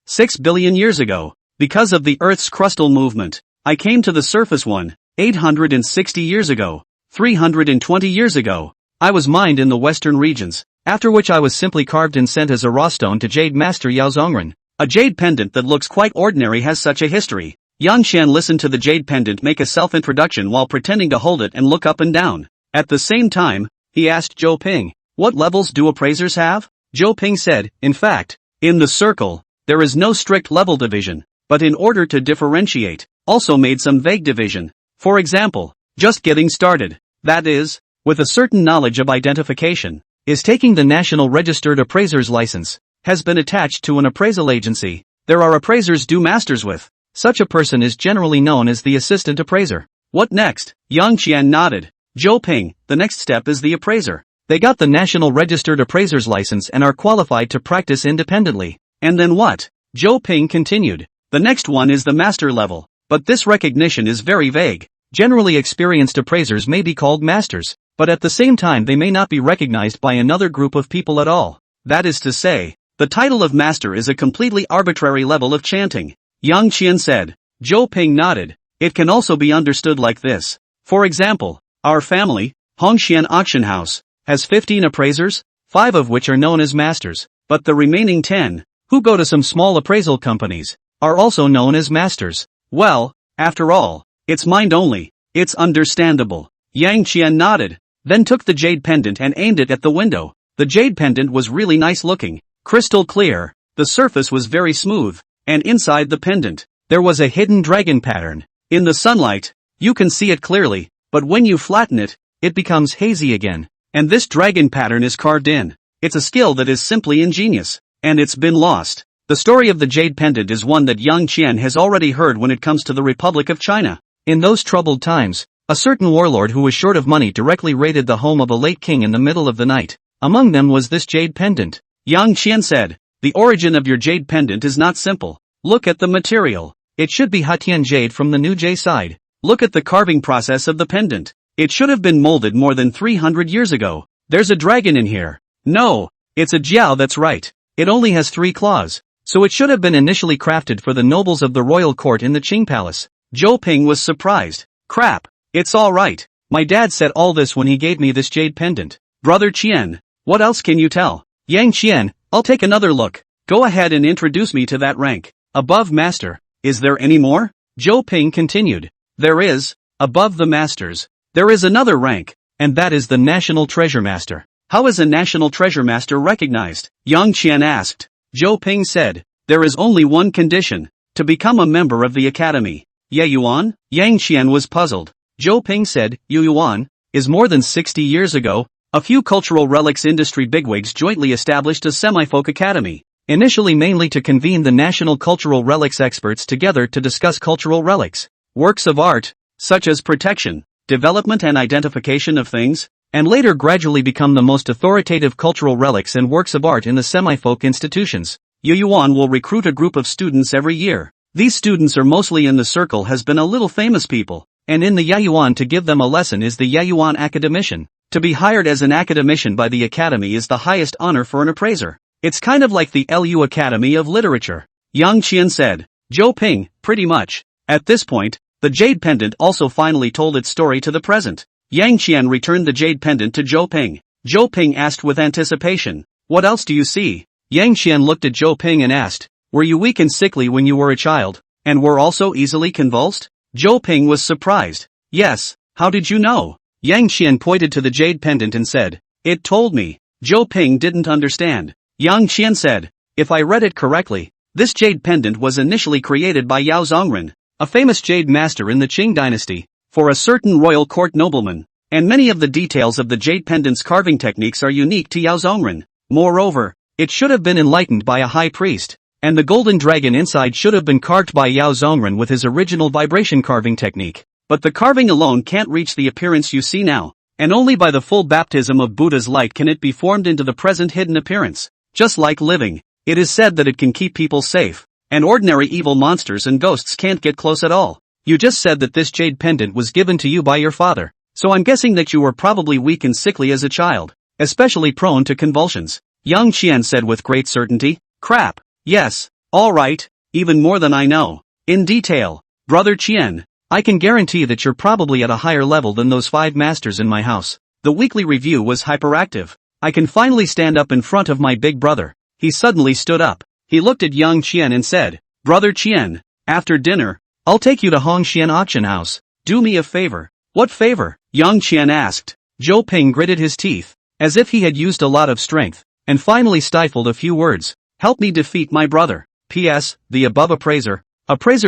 6 billion years ago. Because of the Earth's crustal movement, I came to the surface 860 years ago, 320 years ago. I was mined in the western regions, after which I was simply carved and sent as a raw stone to Jade Master Yao Zongren. A jade pendant that looks quite ordinary has such a history. Yang Qian listened to the jade pendant make a self-introduction while pretending to hold it and look up and down. At the same time, he asked Zhou Ping, What levels do appraisers have? Zhou Ping said, In fact, in the circle, there is no strict level division, but in order to differentiate, also made some vague division. For example, just getting started, that is, with a certain knowledge of identification, is taking the National Registered Appraiser's license, has been attached to an appraisal agency. There are appraisers due masters with. Such a person is generally known as the assistant appraiser. What next? Yang Qian nodded. Zhou Ping, the next step is the appraiser. They got the National Registered Appraiser's license and are qualified to practice independently. And then what? Zhou Ping continued. The next one is the master level. but this recognition is very vague. Generally experienced appraisers may be called masters, but at the same time they may not be recognized by another group of people at all. That is to say, the title of master is a completely arbitrary level of chanting. Yang Qian said. Zhou Ping nodded. It can also be understood like this. For example, our family, Hongxian Auction House, has 15 appraisers, 5 of which are known as masters, but the remaining 10, who go to some small appraisal companies, are also known as masters. Well, after all, it's mind only, it's understandable. Yang Qian nodded, then took the jade pendant and aimed it at the window. The jade pendant was really nice looking, crystal clear, the surface was very smooth, and inside the pendant, there was a hidden dragon pattern. In the sunlight, you can see it clearly, but when you flatten it, it becomes hazy again. And this dragon pattern is carved in. It's a skill that is simply ingenious, and it's been lost. The story of the jade pendant is one that Yang Qian has already heard when it comes to the Republic of China. In those troubled times, a certain warlord who was short of money directly raided the home of a late king in the middle of the night. Among them was this jade pendant. Yang Qian said, the origin of your jade pendant is not simple. Look at the material. It should be Hatian jade from the New Jade side. Look at the carving process of the pendant. It should have been molded more than 300 years ago. There's a dragon in here. No, it's a jiao, that's right. It only has 3 claws. So it should have been initially crafted for the nobles of the royal court in the Qing palace. Zhou Ping was surprised. Crap, it's all right. My dad said all this when he gave me this jade pendant. Brother Qian, what else can you tell? Yang Qian, I'll take another look. Go ahead and introduce me to that rank. Above master. Is there any more? Zhou Ping continued. There is, above the masters, there is another rank, and that is the National Treasure Master. How is a National Treasure Master recognized? Yang Qian asked. Zhou Ping said, there is only one condition, to become a member of the academy. Yuan? Yang Qian was puzzled. Zhou Ping said, Yuan, is more than 60 years ago, a few cultural relics industry bigwigs jointly established a semi-folk academy. Initially mainly to convene the national cultural relics experts together to discuss cultural relics, works of art, such as protection, development and identification of things, and later gradually become the most authoritative cultural relics and works of art in the semi-folk institutions. Yuan will recruit a group of students every year. These students are mostly in the circle has been a little famous people, and in the Yuan to give them a lesson is the Yuan academician. To be hired as an academician by the academy is the highest honor for an appraiser. It's kind of like the LU Academy of Literature. Yang Qian said. Zhou Ping, pretty much. At this point, the jade pendant also finally told its story to the present. Yang Qian returned the jade pendant to Zhou Ping. Zhou Ping asked with anticipation, what else do you see? Yang Qian looked at Zhou Ping and asked, were you weak and sickly when you were a child, and were also easily convulsed? Zhou Ping was surprised. Yes, how did you know? Yang Qian pointed to the jade pendant and said, it told me. Zhou Ping didn't understand. Yang Qian said, if I read it correctly, this jade pendant was initially created by Yao Zongren, a famous jade master in the Qing dynasty, for a certain royal court nobleman, and many of the details of the jade pendant's carving techniques are unique to Yao Zongren. Moreover, it should have been enlightened by a high priest, and the golden dragon inside should have been carved by Yao Zongren with his original vibration carving technique. But the carving alone can't reach the appearance you see now, and only by the full baptism of Buddha's light can it be formed into the present hidden appearance. Just like living, it is said that it can keep people safe, and ordinary evil monsters and ghosts can't get close at all. You just said that this jade pendant was given to you by your father, so I'm guessing that you were probably weak and sickly as a child, especially prone to convulsions. Yang Qian said with great certainty. Crap, yes, all right, even more than I know. In detail, Brother Qian, I can guarantee that you're probably at a higher level than those 5 masters in my house. The weekly review was hyperactive. I can finally stand up in front of my big brother. He suddenly stood up. He looked at Yang Qian and said, Brother Qian, after dinner, I'll take you to Hongxian Auction House. Do me a favor. What favor? Yang Qian asked. Zhou Ping gritted his teeth, as if he had used a lot of strength, and finally stifled a few words. Help me defeat my brother. P.S. The above appraiser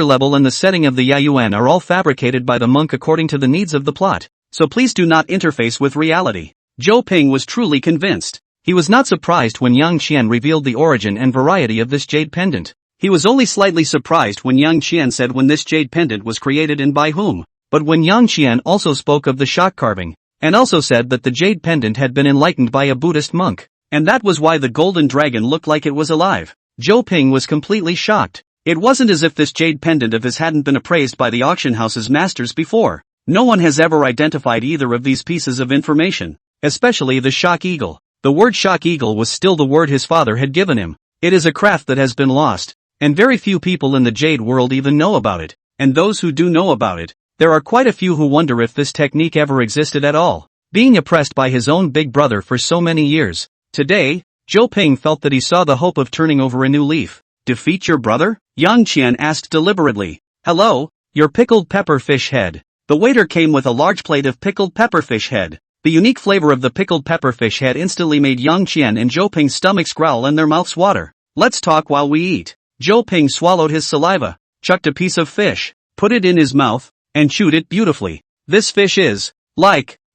level and the setting of the Yuan are all fabricated by the monk according to the needs of the plot, so please do not interface with reality. Zhou Ping was truly convinced. He was not surprised when Yang Qian revealed the origin and variety of this jade pendant. He was only slightly surprised when Yang Qian said when this jade pendant was created and by whom. But when Yang Qian also spoke of the shock carving, and also said that the jade pendant had been enlightened by a Buddhist monk, and that was why the golden dragon looked like it was alive, Zhou Ping was completely shocked. It wasn't as if this jade pendant of his hadn't been appraised by the auction house's masters before. No one has ever identified either of these pieces of information, especially the shock eagle. The word shock eagle was still the word his father had given him. It is a craft that has been lost, and very few people in the jade world even know about it, and those who do know about it, there are quite a few who wonder if this technique ever existed at all. Being oppressed by his own big brother for so many years, today, Zhou Ping felt that he saw the hope of turning over a new leaf. Defeat your brother? Yang Qian asked deliberately. Hello, your pickled pepper fish head. The waiter came with a large plate of pickled pepper fish head. The unique flavor of the pickled pepper fish head instantly made Yang Qian and Zhou Ping's stomachs growl and their mouths water. Let's talk while we eat. Zhou Ping swallowed his saliva, chucked a piece of fish, put it in his mouth, and chewed it beautifully. This fish is,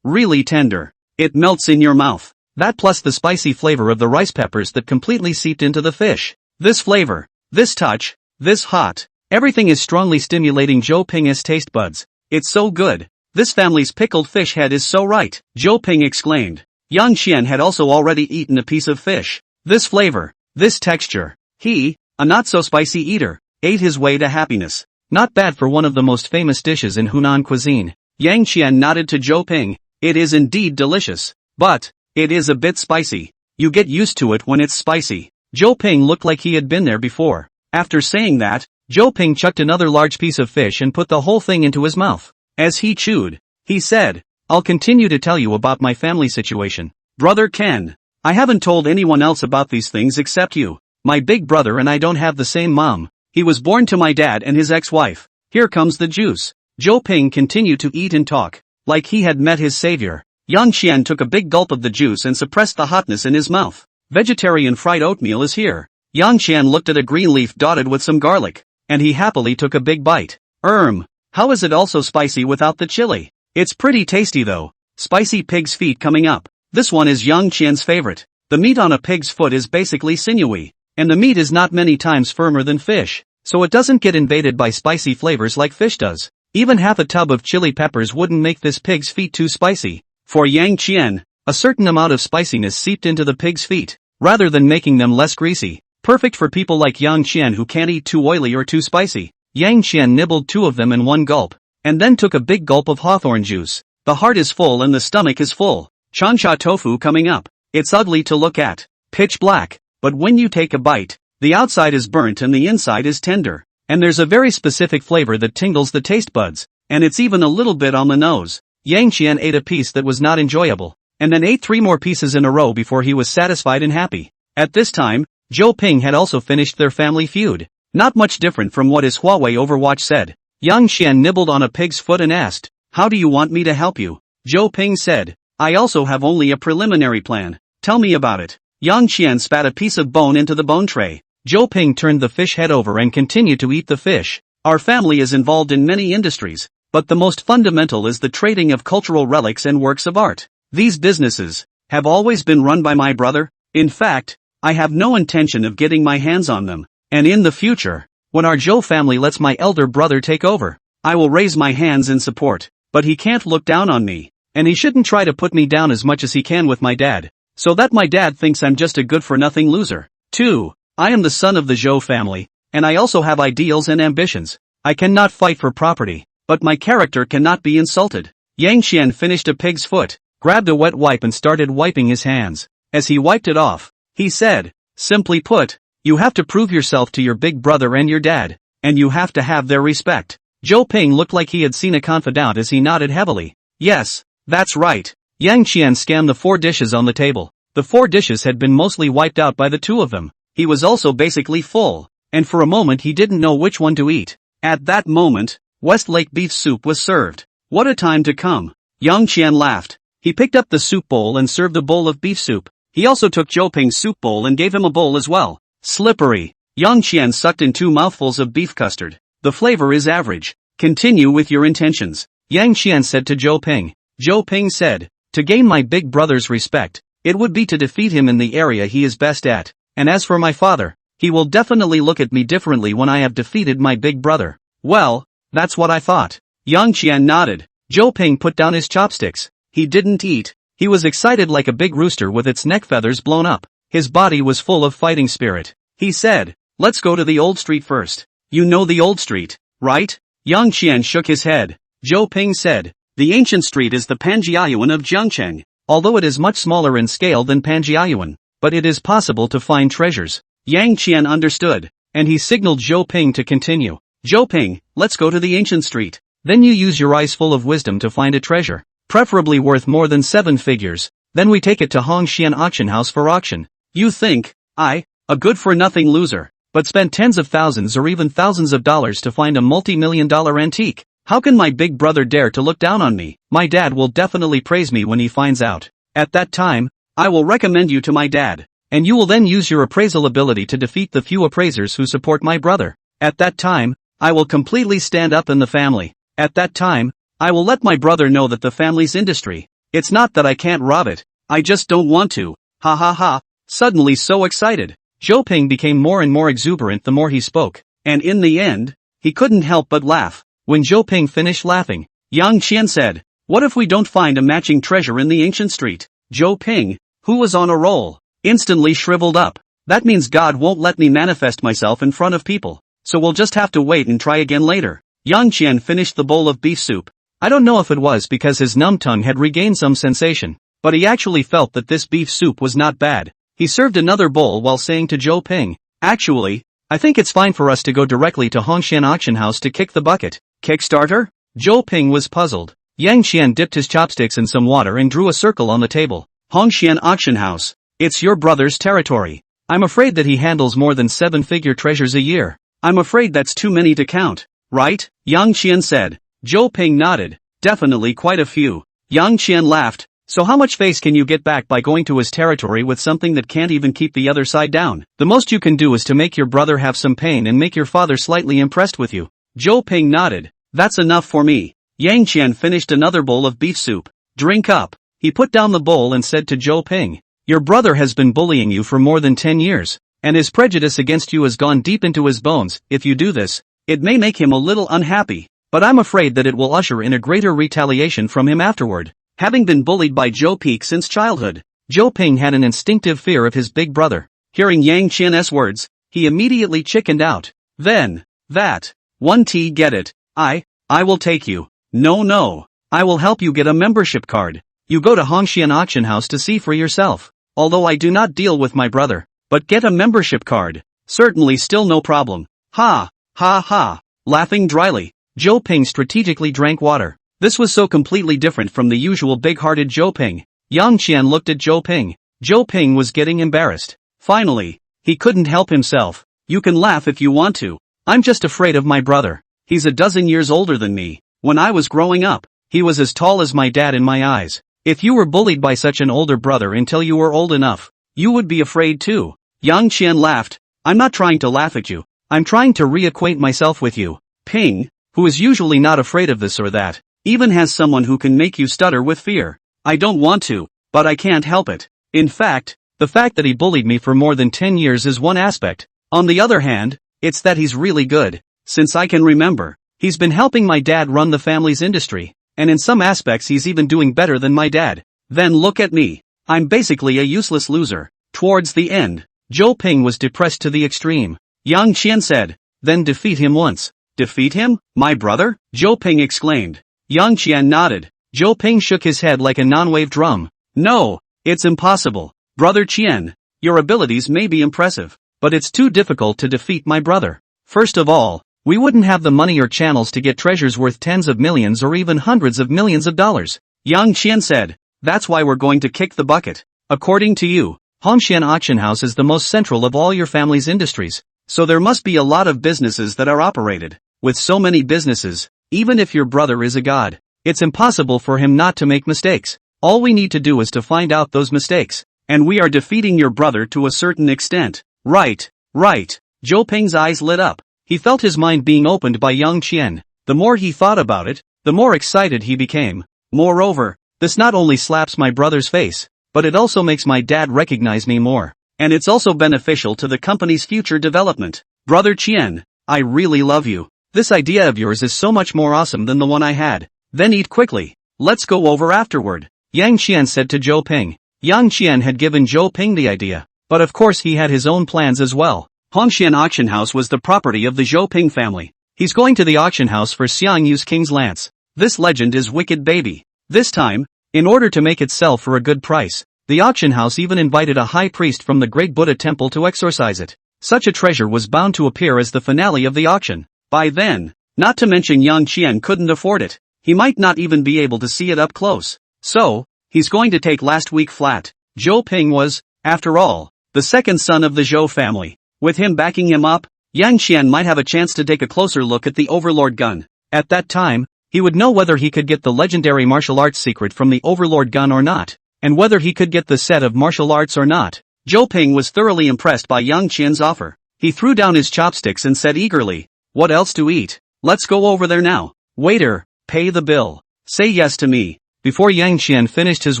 really tender. It melts in your mouth. That plus the spicy flavor of the rice peppers that completely seeped into the fish. This flavor, this touch, this hot, everything is strongly stimulating Zhou Ping's taste buds. It's so good. This family's pickled fish head is so right, Zhou Ping exclaimed. Yang Qian had also already eaten a piece of fish. This flavor, this texture. He, a not-so-spicy eater, ate his way to happiness. Not bad for one of the most famous dishes in Hunan cuisine. Yang Qian nodded to Zhou Ping. It is indeed delicious. But, it is a bit spicy. You get used to it when it's spicy. Zhou Ping looked like he had been there before. After saying that, Zhou Ping chucked another large piece of fish and put the whole thing into his mouth. As he chewed, he said, I'll continue to tell you about my family situation. Brother Ken, I haven't told anyone else about these things except you. My big brother and I don't have the same mom. He was born to my dad and his ex-wife. Here comes the juice. Zhou Ping continued to eat and talk, like he had met his savior. Yang Qian took a big gulp of the juice and suppressed the hotness in his mouth. Vegetarian fried oatmeal is here. Yang Qian looked at a green leaf dotted with some garlic, and he happily took a big bite. How is it also spicy without the chili? It's pretty tasty though. Spicy pig's feet coming up. This one is Yang Qian's favorite. The meat on a pig's foot is basically sinewy, and the meat is not many times firmer than fish, so it doesn't get invaded by spicy flavors like fish does. Even half a tub of chili peppers wouldn't make this pig's feet too spicy. For Yang Qian, a certain amount of spiciness seeped into the pig's feet, rather than making them less greasy. Perfect for people like Yang Qian who can't eat too oily or too spicy. Yang Qian nibbled 2 of them in one gulp, and then took a big gulp of hawthorn juice. The heart is full and the stomach is full. Chansha tofu coming up. It's ugly to look at. Pitch black, but when you take a bite, the outside is burnt and the inside is tender. And there's a very specific flavor that tingles the taste buds, and it's even a little bit on the nose. Yang Qian ate a piece that was not enjoyable, and then ate 3 more pieces in a row before he was satisfied and happy. At this time, Zhou Ping had also finished their family feud. Not much different from what his Huawei Overwatch said. Yang Qian nibbled on a pig's foot and asked, how do you want me to help you? Zhou Ping said, I also have only a preliminary plan. Tell me about it. Yang Qian spat a piece of bone into the bone tray. Zhou Ping turned the fish head over and continued to eat the fish. Our family is involved in many industries, but the most fundamental is the trading of cultural relics and works of art. These businesses have always been run by my brother. In fact, I have no intention of getting my hands on them, and in the future, when our Zhou family lets my elder brother take over, I will raise my hands in support, but he can't look down on me, and he shouldn't try to put me down as much as he can with my dad, so that my dad thinks I'm just a good-for-nothing loser. 2. I am the son of the Zhou family, and I also have ideals and ambitions. I cannot fight for property, but my character cannot be insulted. Yang Qian finished a pig's foot, grabbed a wet wipe and started wiping his hands. As he wiped it off, he said, simply put, you have to prove yourself to your big brother and your dad, and you have to have their respect. Zhou Ping looked like he had seen a confidant as he nodded heavily. Yes, that's right. Yang Qian scanned the 4 dishes on the table. The 4 dishes had been mostly wiped out by the 2 of them. He was also basically full, and for a moment he didn't know which one to eat. At that moment, Westlake beef soup was served. What a time to come. Yang Qian laughed. He picked up the soup bowl and served a bowl of beef soup. He also took Zhou Ping's soup bowl and gave him a bowl as well. Slippery. Yang Qian sucked in 2 mouthfuls of beef custard. The flavor is average. Continue with your intentions. Yang Qian said to Zhou Ping. Zhou Ping said, to gain my big brother's respect, it would be to defeat him in the area he is best at. And as for my father, he will definitely look at me differently when I have defeated my big brother. Well, that's what I thought. Yang Qian nodded. Zhou Ping put down his chopsticks. He didn't eat. He was excited like a big rooster with its neck feathers blown up. His body was full of fighting spirit. He said, let's go to the old street first. You know the old street, right? Yang Qian shook his head. Zhou Ping said, the ancient street is the Panjiayuan of Jiangcheng. Although it is much smaller in scale than Panjiayuan, but it is possible to find treasures. Yang Qian understood, and he signaled Zhou Ping to continue. Zhou Ping, let's go to the ancient street. Then you use your eyes full of wisdom to find a treasure, preferably worth more than 7 figures. Then we take it to Hongxian auction house for auction. You think, a good-for-nothing loser, but spent tens of thousands or even thousands of dollars to find a multi-million-dollar antique. How can my big brother dare to look down on me? My dad will definitely praise me when he finds out. At that time, I will recommend you to my dad. And you will then use your appraisal ability to defeat the few appraisers who support my brother. At that time, I will completely stand up in the family. At that time, I will let my brother know that the family's industry. It's not that I can't rob it, I just don't want to. Ha ha ha. Suddenly so excited, Zhou Ping became more and more exuberant the more he spoke. And in the end, he couldn't help but laugh. When Zhou Ping finished laughing, Yang Qian said, what if we don't find a matching treasure in the ancient street? Zhou Ping, who was on a roll, instantly shriveled up. That means God won't let me manifest myself in front of people, so we'll just have to wait and try again later. Yang Qian finished the bowl of beef soup. I don't know if it was because his numb tongue had regained some sensation, but he actually felt that this beef soup was not bad. He served another bowl while saying to Zhou Ping, actually, I think it's fine for us to go directly to Hongxian auction house to kick the bucket. Kickstarter? Zhou Ping was puzzled. Yang Qian dipped his chopsticks in some water and drew a circle on the table. Hongxian auction house. It's your brother's territory. I'm afraid that he handles more than 7-figure treasures a year. I'm afraid that's too many to count, right? Yang Qian said. Zhou Ping nodded. Definitely quite a few. Yang Qian laughed. So how much face can you get back by going to his territory with something that can't even keep the other side down? The most you can do is to make your brother have some pain and make your father slightly impressed with you. Zhou Ping nodded. That's enough for me. Yang Qian finished another bowl of beef soup. Drink up. He put down the bowl and said to Zhou Ping, your brother has been bullying you for more than 10 years, and his prejudice against you has gone deep into his bones. If you do this, it may make him a little unhappy, but I'm afraid that it will usher in a greater retaliation from him afterward. Having been bullied by Zhou Ping since childhood, Zhou Ping had an instinctive fear of his big brother. Hearing Yang Qian's words, he immediately chickened out. Then, that, 1T get it, I will take you. No, I will help you get a membership card. You go to Hongxian auction house to see for yourself. Although I do not deal with my brother, but get a membership card. Certainly still no problem. Ha, ha ha. Laughing dryly, Zhou Ping strategically drank water. This was so completely different from the usual big-hearted Zhou Ping. Yang Qian looked at Zhou Ping. Zhou Ping was getting embarrassed. Finally, he couldn't help himself. You can laugh if you want to. I'm just afraid of my brother. He's a dozen years older than me. When I was growing up, he was as tall as my dad in my eyes. If you were bullied by such an older brother until you were old enough, you would be afraid too. Yang Qian laughed. I'm not trying to laugh at you. I'm trying to reacquaint myself with you. Ping, who is usually not afraid of this or that, even has someone who can make you stutter with fear. I don't want to, but I can't help it. In fact, the fact that he bullied me for more than 10 years is one aspect. On the other hand, it's that he's really good. Since I can remember, he's been helping my dad run the family's industry, and in some aspects he's even doing better than my dad. Then look at me. I'm basically a useless loser. Towards the end, Zhou Ping was depressed to the extreme. Yang Qian said, then defeat him once. Defeat him? My brother? Zhou Ping exclaimed. Yang Qian nodded. Zhou Ping shook his head like a non-wave drum. No, it's impossible. Brother Qian, your abilities may be impressive, but it's too difficult to defeat my brother. First of all, we wouldn't have the money or channels to get treasures worth tens of millions or even hundreds of millions of dollars. Yang Qian said, that's why we're going to kick the bucket. According to you, Hongxian auction house is the most central of all your family's industries, so there must be a lot of businesses that are operated. With so many businesses, even if your brother is a god, it's impossible for him not to make mistakes. All we need to do is to find out those mistakes, and we are defeating your brother to a certain extent. Right. Zhou Ping's eyes lit up. He felt his mind being opened by Yang Qian. The more he thought about it, the more excited he became. Moreover, this not only slaps my brother's face, but it also makes my dad recognize me more. And it's also beneficial to the company's future development. Brother Qian, I really love you. This idea of yours is so much more awesome than the one I had. Then eat quickly. Let's go over afterward. Yang Qian said to Zhou Ping. Yang Qian had given Zhou Ping the idea, but of course he had his own plans as well. Hongshan auction house was the property of the Zhou Ping family. He's going to the auction house for Xiang Yu's king's lance. This legend is wicked, baby. This time, in order to make it sell for a good price, the auction house even invited a high priest from the great Buddha temple to exorcise it. Such a treasure was bound to appear as the finale of the auction. By then, not to mention Yang Qian couldn't afford it. He might not even be able to see it up close. So, he's going to take last week flat. Zhou Ping was, after all, the second son of the Zhou family. With him backing him up, Yang Qian might have a chance to take a closer look at the Overlord gun. At that time, he would know whether he could get the legendary martial arts secret from the Overlord gun or not, and whether he could get the set of martial arts or not. Zhou Ping was thoroughly impressed by Yang Qian's offer. He threw down his chopsticks and said eagerly, "What else to eat? Let's go over there now. Waiter, pay the bill. Say yes to me." Before Yang Qian finished his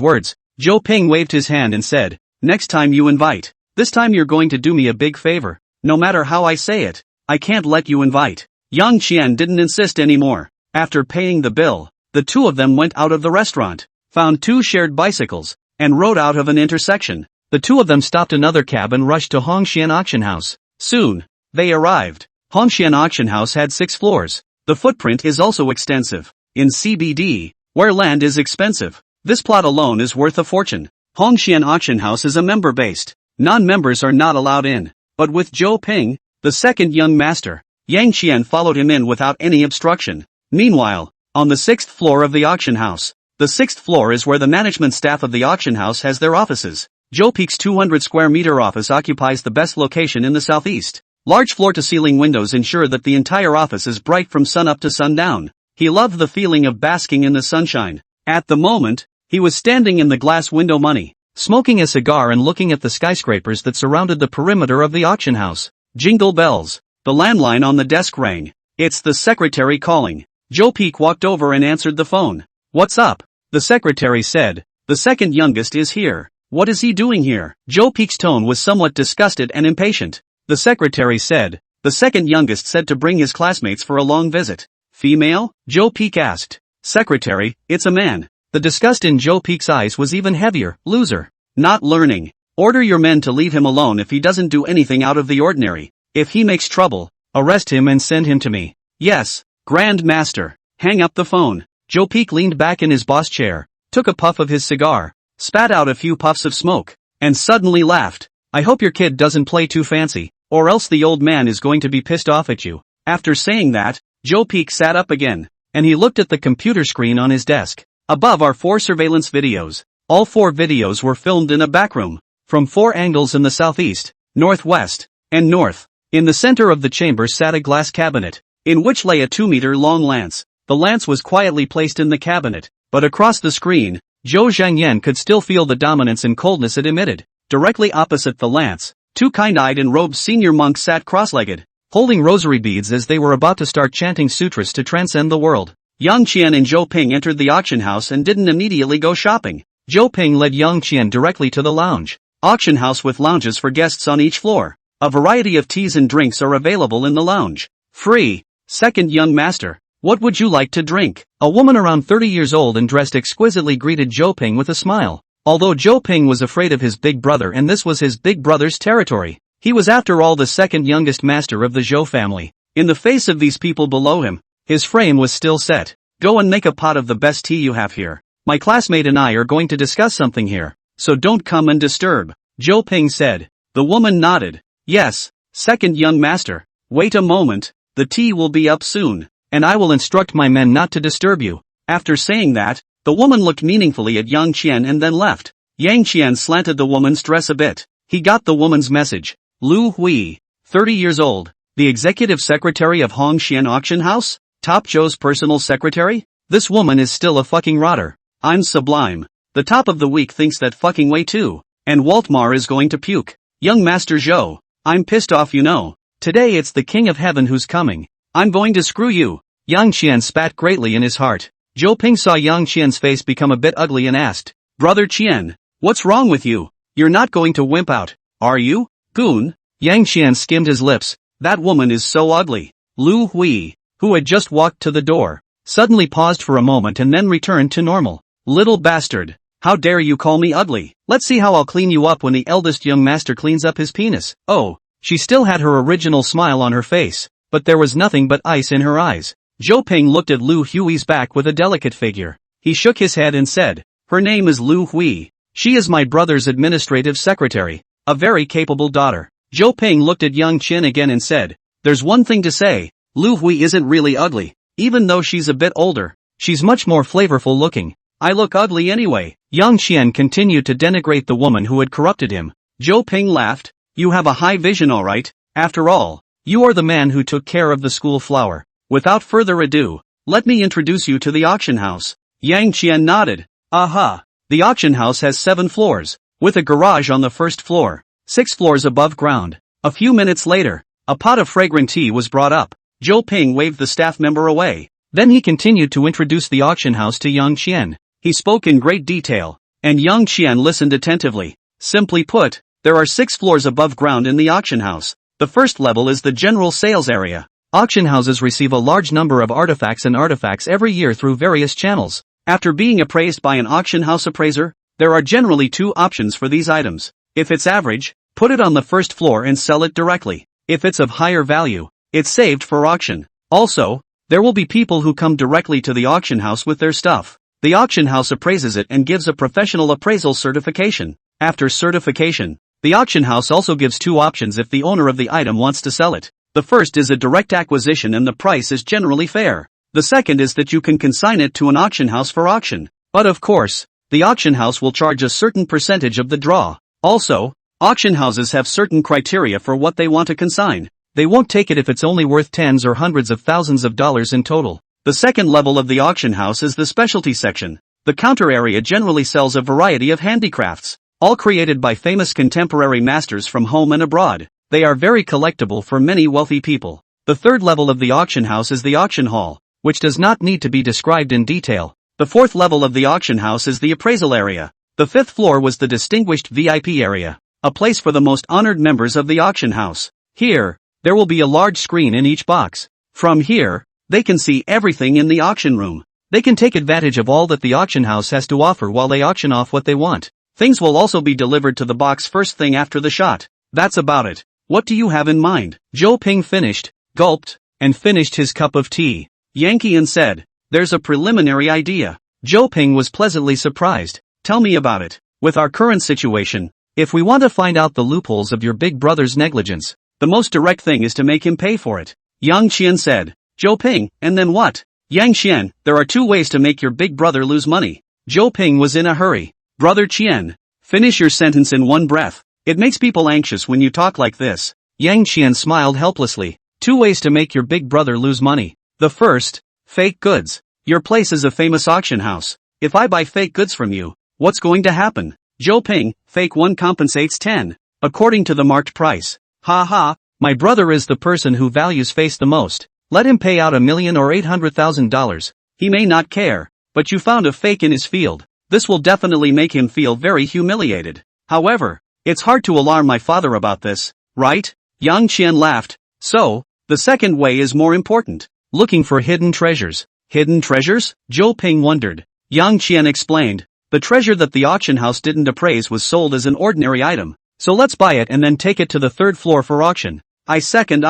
words, Zhou Ping waved his hand and said, "Next time you invite, this time you're going to do me a big favor. No matter how I say it, I can't let you invite." Yang Qian didn't insist anymore. After paying the bill, the two of them went out of the restaurant, found two shared bicycles, and rode out of an intersection. The two of them stopped another cab and rushed to Hongshan auction house. Soon, they arrived. Hongshan auction house had 6 floors. The footprint is also extensive. In CBD, where land is expensive, this plot alone is worth a fortune. Hongshan auction house is a member-based. Non-members are not allowed in. But with Zhou Ping, the second young master, Yang Qian followed him in without any obstruction. Meanwhile, on the 6th floor of the auction house, the 6th floor is where the management staff of the auction house has their offices. Zhou Ping's 200 square meter office occupies the best location in the southeast. Large floor-to-ceiling windows ensure that the entire office is bright from sun up to sundown. He loved the feeling of basking in the sunshine. At the moment, he was standing in the glass window money, smoking a cigar and looking at the skyscrapers that surrounded the perimeter of the auction house. Jingle bells. The landline on the desk rang. It's the secretary calling. Zhou Ping walked over and answered the phone. "What's up?" the secretary said. "The second youngest is here. What is he doing here?" Zhou Ping's tone was somewhat disgusted and impatient. The secretary said, "The second youngest said to bring his classmates for a long visit." "Female?" Zhou Ping asked. "Secretary, it's a man." The disgust in Zhou Ping's eyes was even heavier. "Loser. Not learning. Order your men to leave him alone if he doesn't do anything out of the ordinary. If he makes trouble, arrest him and send him to me." "Yes, Grand Master." Hang up the phone. Zhou Ping leaned back in his boss chair, took a puff of his cigar, spat out a few puffs of smoke, and suddenly laughed. "I hope your kid doesn't play too fancy, or else the old man is going to be pissed off at you." After saying that, Zhou Ping sat up again, and he looked at the computer screen on his desk. Above are 4 surveillance videos. All 4 videos were filmed in a backroom, from 4 angles in the southeast, northwest, and north. In the center of the chamber sat a glass cabinet, in which lay a 2-meter-long lance. The lance was quietly placed in the cabinet, but across the screen, Zhou Zhangyan could still feel the dominance and coldness it emitted. Directly opposite the lance, 2 kind-eyed and robed senior monks sat cross-legged, holding rosary beads as they were about to start chanting sutras to transcend the world. Yang Qian and Zhou Ping entered the auction house and didn't immediately go shopping. Zhou Ping led Yang Qian directly to the lounge. Auction house with lounges for guests on each floor. A variety of teas and drinks are available in the lounge. Free. Second young master, what would you like to drink? A woman around 30 years old and dressed exquisitely greeted Zhou Ping with a smile. Although Zhou Ping was afraid of his big brother and this was his big brother's territory, he was after all the second youngest master of the Zhou family. In the face of these people below him, his frame was still set. "Go and make a pot of the best tea you have here. My classmate and I are going to discuss something here, so don't come and disturb," Zhou Ping said. The woman nodded. "Yes, second young master. Wait a moment, the tea will be up soon, and I will instruct my men not to disturb you." After saying that, the woman looked meaningfully at Yang Qian and then left. Yang Qian slanted the woman's dress a bit. He got the woman's message. Lu Hui, 30 years old, the executive secretary of Hongshan Auction House? Top Zhou's personal secretary? This woman is still a fucking rotter. I'm sublime. The top of the week thinks that fucking way too. And Waltmar is going to puke. Young Master Zhou, I'm pissed off, you know. Today it's the King of Heaven who's coming. I'm going to screw you. Yang Qian spat greatly in his heart. Zhou Ping saw Yang Qian's face become a bit ugly and asked, Brother Qian, what's wrong with you? You're not going to wimp out, are you, goon? Yang Qian skimmed his lips. That woman is so ugly. Lu Hui, who had just walked to the door, suddenly paused for a moment and then returned to normal. Little bastard, how dare you call me ugly? Let's see how I'll clean you up when the eldest young master cleans up his penis. Oh, She still had her original smile on her face, but there was nothing but ice in her eyes. Zhou Ping looked at Lu Hui's back with a delicate figure. He shook his head and said, "Her name is Lu Hui. She is my brother's administrative secretary, a very capable daughter." Zhou Ping looked at Yang Qian again and said, "There's one thing to say, Lu Hui isn't really ugly. Even though she's a bit older, she's much more flavorful looking. I look ugly anyway." Yang Qian continued to denigrate the woman who had corrupted him. Zhou Ping laughed, "You have a high vision alright. After all, you are the man who took care of the school flower. Without further ado, let me introduce you to the auction house." Yang Qian nodded. "Aha. The auction house has 7 floors, with a garage on the first floor, 6 floors above ground." A few minutes later, a pot of fragrant tea was brought up. Zhou Ping waved the staff member away. Then he continued to introduce the auction house to Yang Qian. He spoke in great detail, and Yang Qian listened attentively. Simply put, there are 6 floors above ground in the auction house. The first level is the general sales area. Auction houses receive a large number of artifacts every year through various channels. After being appraised by an auction house appraiser, there are generally 2 options for these items. If it's average, put it on the first floor and sell it directly. If it's of higher value, it's saved for auction. Also, there will be people who come directly to the auction house with their stuff. The auction house appraises it and gives a professional appraisal certification. After certification, the auction house also gives 2 options if the owner of the item wants to sell it. The first is a direct acquisition and the price is generally fair. The second is that you can consign it to an auction house for auction. But of course, the auction house will charge a certain percentage of the draw. Also, auction houses have certain criteria for what they want to consign. They won't take it if it's only worth tens or hundreds of thousands of dollars in total. The second level of the auction house is the specialty section. The counter area generally sells a variety of handicrafts, all created by famous contemporary masters from home and abroad. They are very collectible for many wealthy people. The third level of the auction house is the auction hall, which does not need to be described in detail. The fourth level of the auction house is the appraisal area. The 5th floor was the distinguished VIP area, a place for the most honored members of the auction house. Here, there will be a large screen in each box. From here, they can see everything in the auction room. They can take advantage of all that the auction house has to offer while they auction off what they want. Things will also be delivered to the box first thing after the shot. That's about it. What do you have in mind? Zhou Ping finished, gulped, and finished his cup of tea. Yang Qian said, "There's a preliminary idea." Zhou Ping was pleasantly surprised. "Tell me about it." "With our current situation, if we want to find out the loopholes of your big brother's negligence, the most direct thing is to make him pay for it." Yang Qian said. "Zhou Ping, and then what?" "Yang Qian, there are 2 ways to make your big brother lose money." Zhou Ping was in a hurry. "Brother Qian, finish your sentence in one breath. It makes people anxious when you talk like this." Yang Qian smiled helplessly. 2 ways to make your big brother lose money. The first, fake goods. Your place is a famous auction house. If I buy fake goods from you, what's going to happen? Zhou Ping, fake 1 compensates 10, according to the marked price. Ha ha, my brother is the person who values face the most. Let him pay out $1 million or $800,000. He may not care, but you found a fake in his field. This will definitely make him feel very humiliated. However, it's hard to alarm my father about this, right? Yang Qian laughed. So, the second way is more important. Looking for hidden treasures. Hidden treasures? Zhou Ping wondered. Yang Qian explained. The treasure that the auction house didn't appraise was sold as an ordinary item. So let's buy it and then take it to the 3rd floor for auction. I second.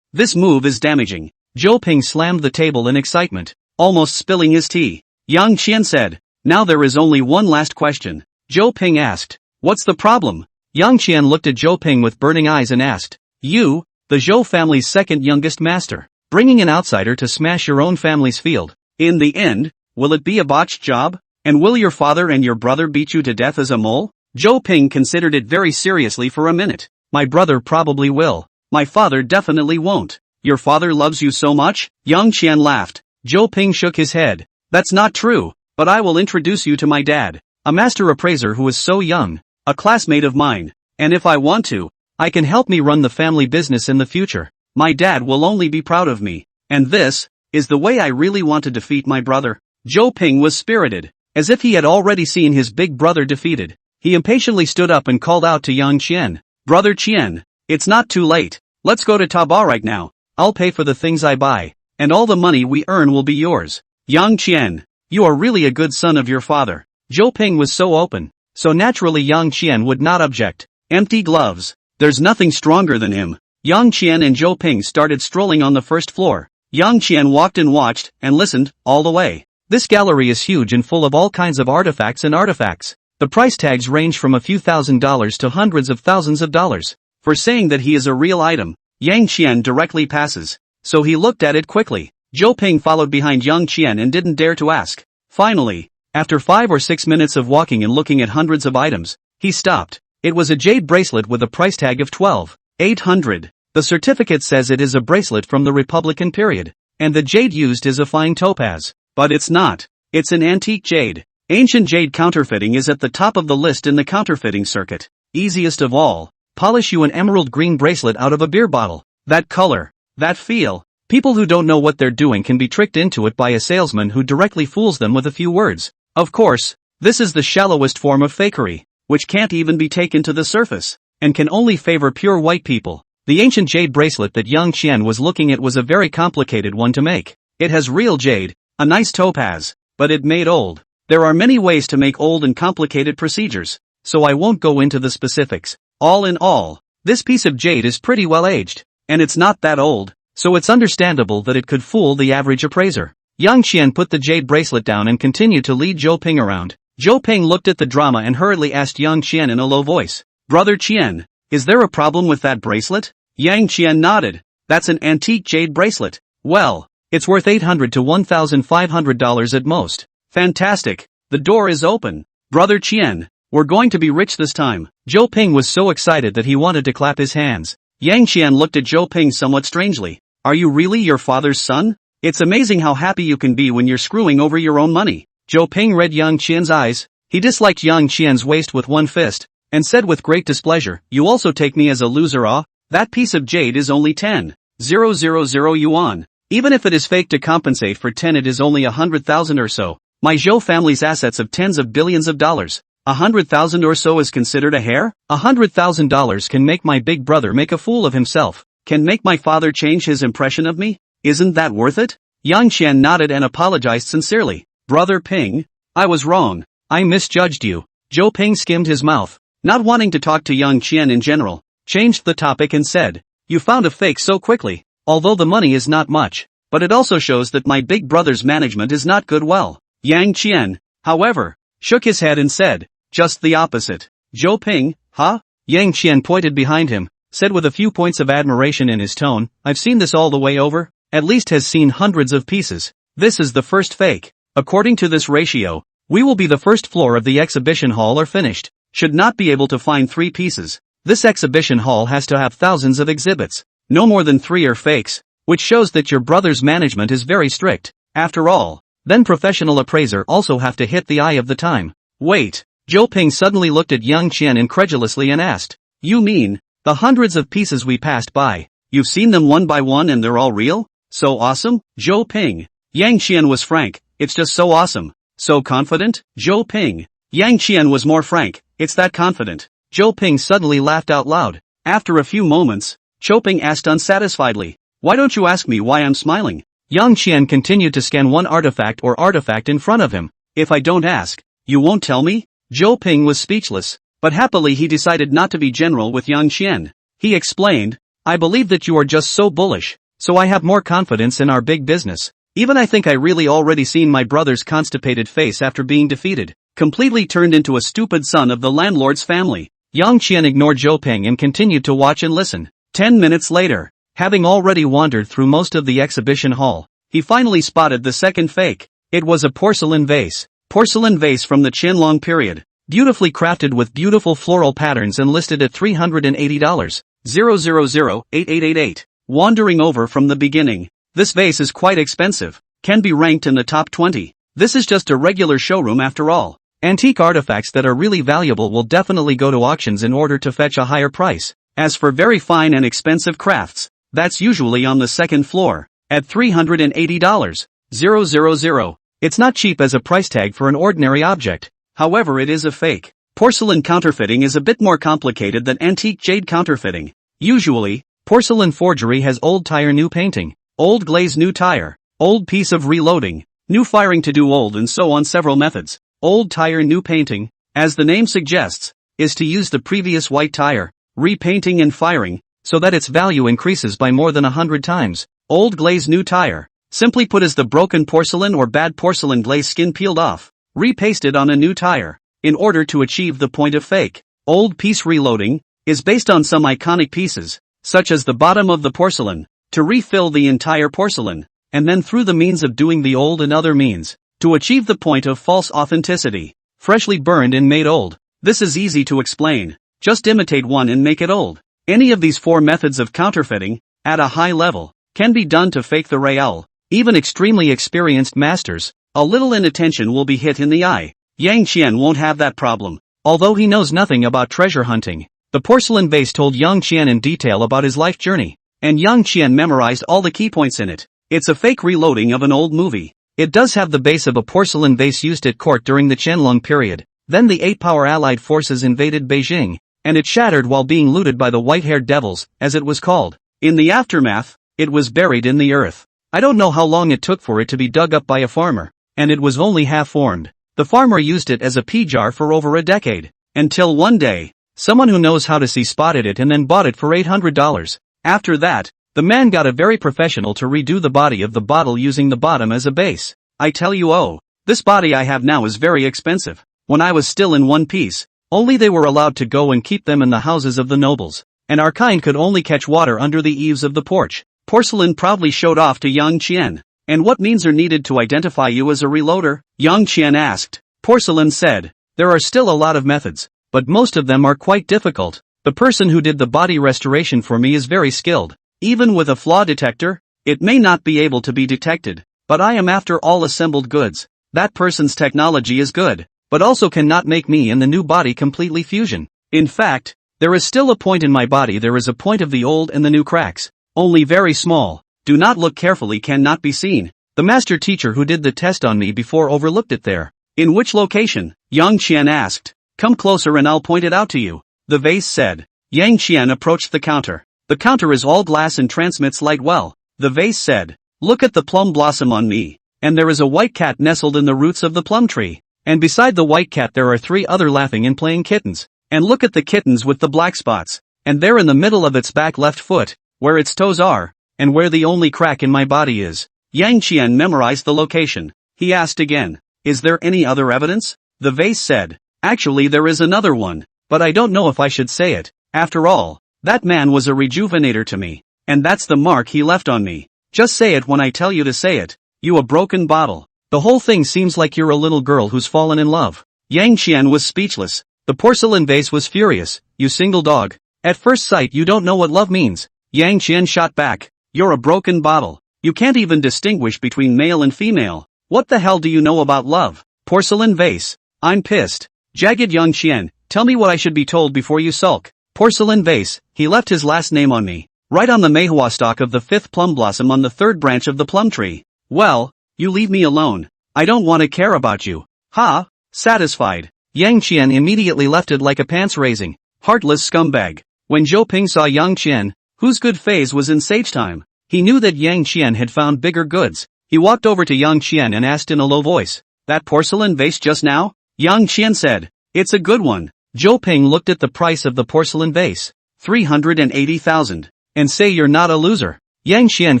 This move is damaging. Zhou Ping slammed the table in excitement, almost spilling his tea. Yang Qian said, "Now there is only one last question." Zhou Ping asked, "What's the problem?" Yang Qian looked at Zhou Ping with burning eyes and asked, "You, the Zhou family's second youngest master, bringing an outsider to smash your own family's field. In the end, will it be a botched job? And will your father and your brother beat you to death as a mole?" Zhou Ping considered it very seriously for a minute. "My brother probably will. My father definitely won't." "Your father loves you so much?" Yang Qian laughed. Zhou Ping shook his head. "That's not true, but I will introduce you to my dad, a master appraiser who is so young, a classmate of mine, and if I want to, I can help me run the family business in the future. My dad will only be proud of me, and this is the way I really want to defeat my brother." Zhou Ping was spirited, as if he had already seen his big brother defeated. He impatiently stood up and called out to Yang Qian, "Brother Qian, it's not too late. Let's go to Taobao right now. I'll pay for the things I buy, and all the money we earn will be yours." "Yang Qian, you are really a good son of your father." Zhou Ping was so open, so naturally Yang Qian would not object. "Empty gloves. There's nothing stronger than him." Yang Qian and Zhou Ping started strolling on the first floor. Yang Qian walked and watched, and listened, all the way. This gallery is huge and full of all kinds of artifacts and artifacts. The price tags range from a few $1,000s to hundreds of thousands of dollars. For saying that he is a real item, Yang Qian directly passes. So he looked at it quickly. Zhou Ping followed behind Yang Qian and didn't dare to ask. Finally, after 5 or 6 minutes of walking and looking at hundreds of items, he stopped. It was a jade bracelet with a price tag of 12,800. The certificate says it is a bracelet from the Republican period, and the jade used is a fine topaz. But it's not. It's an antique jade. Ancient jade counterfeiting is at the top of the list in the counterfeiting circuit. Easiest of all, polish you an emerald green bracelet out of a beer bottle. That color, that feel. People who don't know what they're doing can be tricked into it by a salesman who directly fools them with a few words. Of course, this is the shallowest form of fakery, which can't even be taken to the surface, and can only favor pure white people. The ancient jade bracelet that Yang Qian was looking at was a very complicated one to make. It has real jade, a nice topaz, but it made old. There are many ways to make old and complicated procedures, so I won't go into the specifics. All in all, this piece of jade is pretty well aged, and it's not that old, so it's understandable that it could fool the average appraiser. Yang Qian put the jade bracelet down and continued to lead Zhou Ping around. Zhou Ping looked at the drama and hurriedly asked Yang Qian in a low voice, "Brother Qian, is there a problem with that bracelet?" Yang Qian nodded. "That's an antique jade bracelet. Well, it's worth $800 to $1,500 at most." "Fantastic. The door is open. Brother Qian, we're going to be rich this time." Zhou Ping was so excited that he wanted to clap his hands. Yang Qian looked at Zhou Ping somewhat strangely. "Are you really your father's son? It's amazing how happy you can be when you're screwing over your own money." Zhou Ping read Yang Qian's eyes. He disliked Yang Qian's waist with one fist, and said with great displeasure, "You also take me as a loser, ah? That piece of jade is only 10,000 yuan. Even if it is fake to compensate for 10, it is only 100,000 or so. My Zhou family's assets of tens of billions of dollars. 100,000 or so is considered a hair? $100,000 can make my big brother make a fool of himself. Can make my father change his impression of me? Isn't that worth it?" Yang Qian nodded and apologized sincerely. "Brother Ping, I was wrong. I misjudged you." Zhou Ping skimmed his mouth, not wanting to talk to Yang Qian in general, changed the topic and said, "You found a fake so quickly. Although the money is not much, but it also shows that my big brother's management is not good well." Yang Qian, however, shook his head and said, "Just the opposite." "Zhou Ping, huh?" Yang Qian pointed behind him, said with a few points of admiration in his tone, "I've seen this all the way over, at least has seen hundreds of pieces. This is the first fake. According to this ratio, we will be the first floor of the exhibition hall or finished. Should not be able to find 3 pieces. This exhibition hall has to have thousands of exhibits. No more than 3 are fakes, which shows that your brother's management is very strict. After all, then professional appraiser also have to hit the eye of the time." "Wait." Zhou Ping suddenly looked at Yang Qian incredulously and asked, "You mean, the hundreds of pieces we passed by, you've seen them one by one and they're all real? So awesome?" Zhou Ping. Yang Qian was frank, "It's just so awesome." "So confident?" Zhou Ping. Yang Qian was more frank, "It's that confident." Zhou Ping suddenly laughed out loud. After a few moments, Zhou Ping asked unsatisfiedly, "Why don't you ask me why I'm smiling?" Yang Qian continued to scan one artifact in front of him. "If I don't ask, you won't tell me?" Zhou Ping was speechless, but happily he decided not to be general with Yang Qian. He explained, "I believe that you are just so bullish, so I have more confidence in our big business. Even I think I really already seen my brother's constipated face after being defeated, completely turned into a stupid son of the landlord's family." Yang Qian ignored Zhou Ping and continued to watch and listen. 10 minutes later, having already wandered through most of the exhibition hall, he finally spotted the second fake. It was a porcelain vase. Porcelain vase from the Qianlong period, beautifully crafted with beautiful floral patterns and listed at $380. 0008888. Wandering over from the beginning. This vase is quite expensive, can be ranked in the top 20. This is just a regular showroom after all. Antique artifacts that are really valuable will definitely go to auctions in order to fetch a higher price. As for very fine and expensive crafts, that's usually on the second floor, at $380. 000. It's not cheap as a price tag for an ordinary object. However, it is a fake. Porcelain counterfeiting is a bit more complicated than antique jade counterfeiting. Usually, porcelain forgery has old tire new painting, old glaze new tire, old piece of reloading, new firing to do old and so on several methods. Old tire new painting, as the name suggests, is to use the previous white tire, repainting and firing, so that its value increases by more than 100 times. Old glaze, new tire. Simply put, is the broken porcelain or bad porcelain glaze skin peeled off, repasted on a new tire, in order to achieve the point of fake. Old piece reloading is based on some iconic pieces, such as the bottom of the porcelain, to refill the entire porcelain, and then through the means of doing the old and other means, to achieve the point of false authenticity. Freshly burned and made old. This is easy to explain. Just imitate one and make it old. Any of these 4 methods of counterfeiting, at a high level, can be done to fake the real. Even extremely experienced masters, a little inattention will be hit in the eye. Yang Qian won't have that problem. Although he knows nothing about treasure hunting, the porcelain vase told Yang Qian in detail about his life journey, and Yang Qian memorized all the key points in it. It's a fake reloading of an old movie. It does have the base of a porcelain vase used at court during the Qianlong period. Then the 8-power allied forces invaded Beijing, and it shattered while being looted by the white-haired devils, as it was called. In the aftermath, it was buried in the earth. I don't know how long it took for it to be dug up by a farmer, and it was only half-formed. The farmer used it as a pea jar for over a decade, until one day, someone who knows how to see spotted it and then bought it for $800. After that, the man got a very professional to redo the body of the bottle using the bottom as a base. I tell you, this body I have now is very expensive. When I was still in one piece, only they were allowed to go and keep them in the houses of the nobles, and our kind could only catch water under the eaves of the porch. Porcelain proudly showed off to Yang Qian. And what means are needed to identify you as a reloader? Yang Qian asked. Porcelain said, there are still a lot of methods, but most of them are quite difficult. The person who did the body restoration for me is very skilled. Even with a flaw detector, it may not be able to be detected, but I am after all assembled goods. That person's technology is good, but also cannot make me and the new body completely fusion. In fact, there is still a point in my body, there is a point of the old and the new cracks, only very small. Do not look carefully, cannot be seen. The master teacher who did the test on me before overlooked it there. In which location? Yang Qian asked. Come closer and I'll point it out to you. The vase said. Yang Qian approached the counter. The counter is all glass and transmits light well. The vase said. Look at the plum blossom on me. And there is a white cat nestled in the roots of the plum tree. And beside the white cat there are 3 other laughing and playing kittens. And look at the kittens with the black spots. And there in the middle of its back left foot, where its toes are, and where the only crack in my body is. Yang Qian memorized the location. He asked again, is there any other evidence? The vase said, actually there is another one, but I don't know if I should say it. After all, that man was a rejuvenator to me, and that's the mark he left on me. Just say it when I tell you to say it. You a broken bottle. The whole thing seems like you're a little girl who's fallen in love. Yang Qian was speechless. The porcelain vase was furious. You single dog. At first sight you don't know what love means. Yang Qian shot back. You're a broken bottle. You can't even distinguish between male and female. What the hell do you know about love? Porcelain vase. I'm pissed. Jagged Yang Qian, tell me what I should be told before you sulk. Porcelain vase, he left his last name on me. Right on the manhwa stalk of the 5th plum blossom on the 3rd branch of the plum tree. Well, you leave me alone. I don't want to care about you. Ha! Satisfied. Yang Qian immediately left it like a pants-raising, heartless scumbag. When Zhou Ping saw Yang Qian, whose good phase was in sage time, he knew that Yang Qian had found bigger goods. He walked over to Yang Qian and asked in a low voice, that porcelain vase just now? Yang Qian said, it's a good one. Zhou Ping looked at the price of the porcelain vase, 380,000, and say you're not a loser. Yang Qian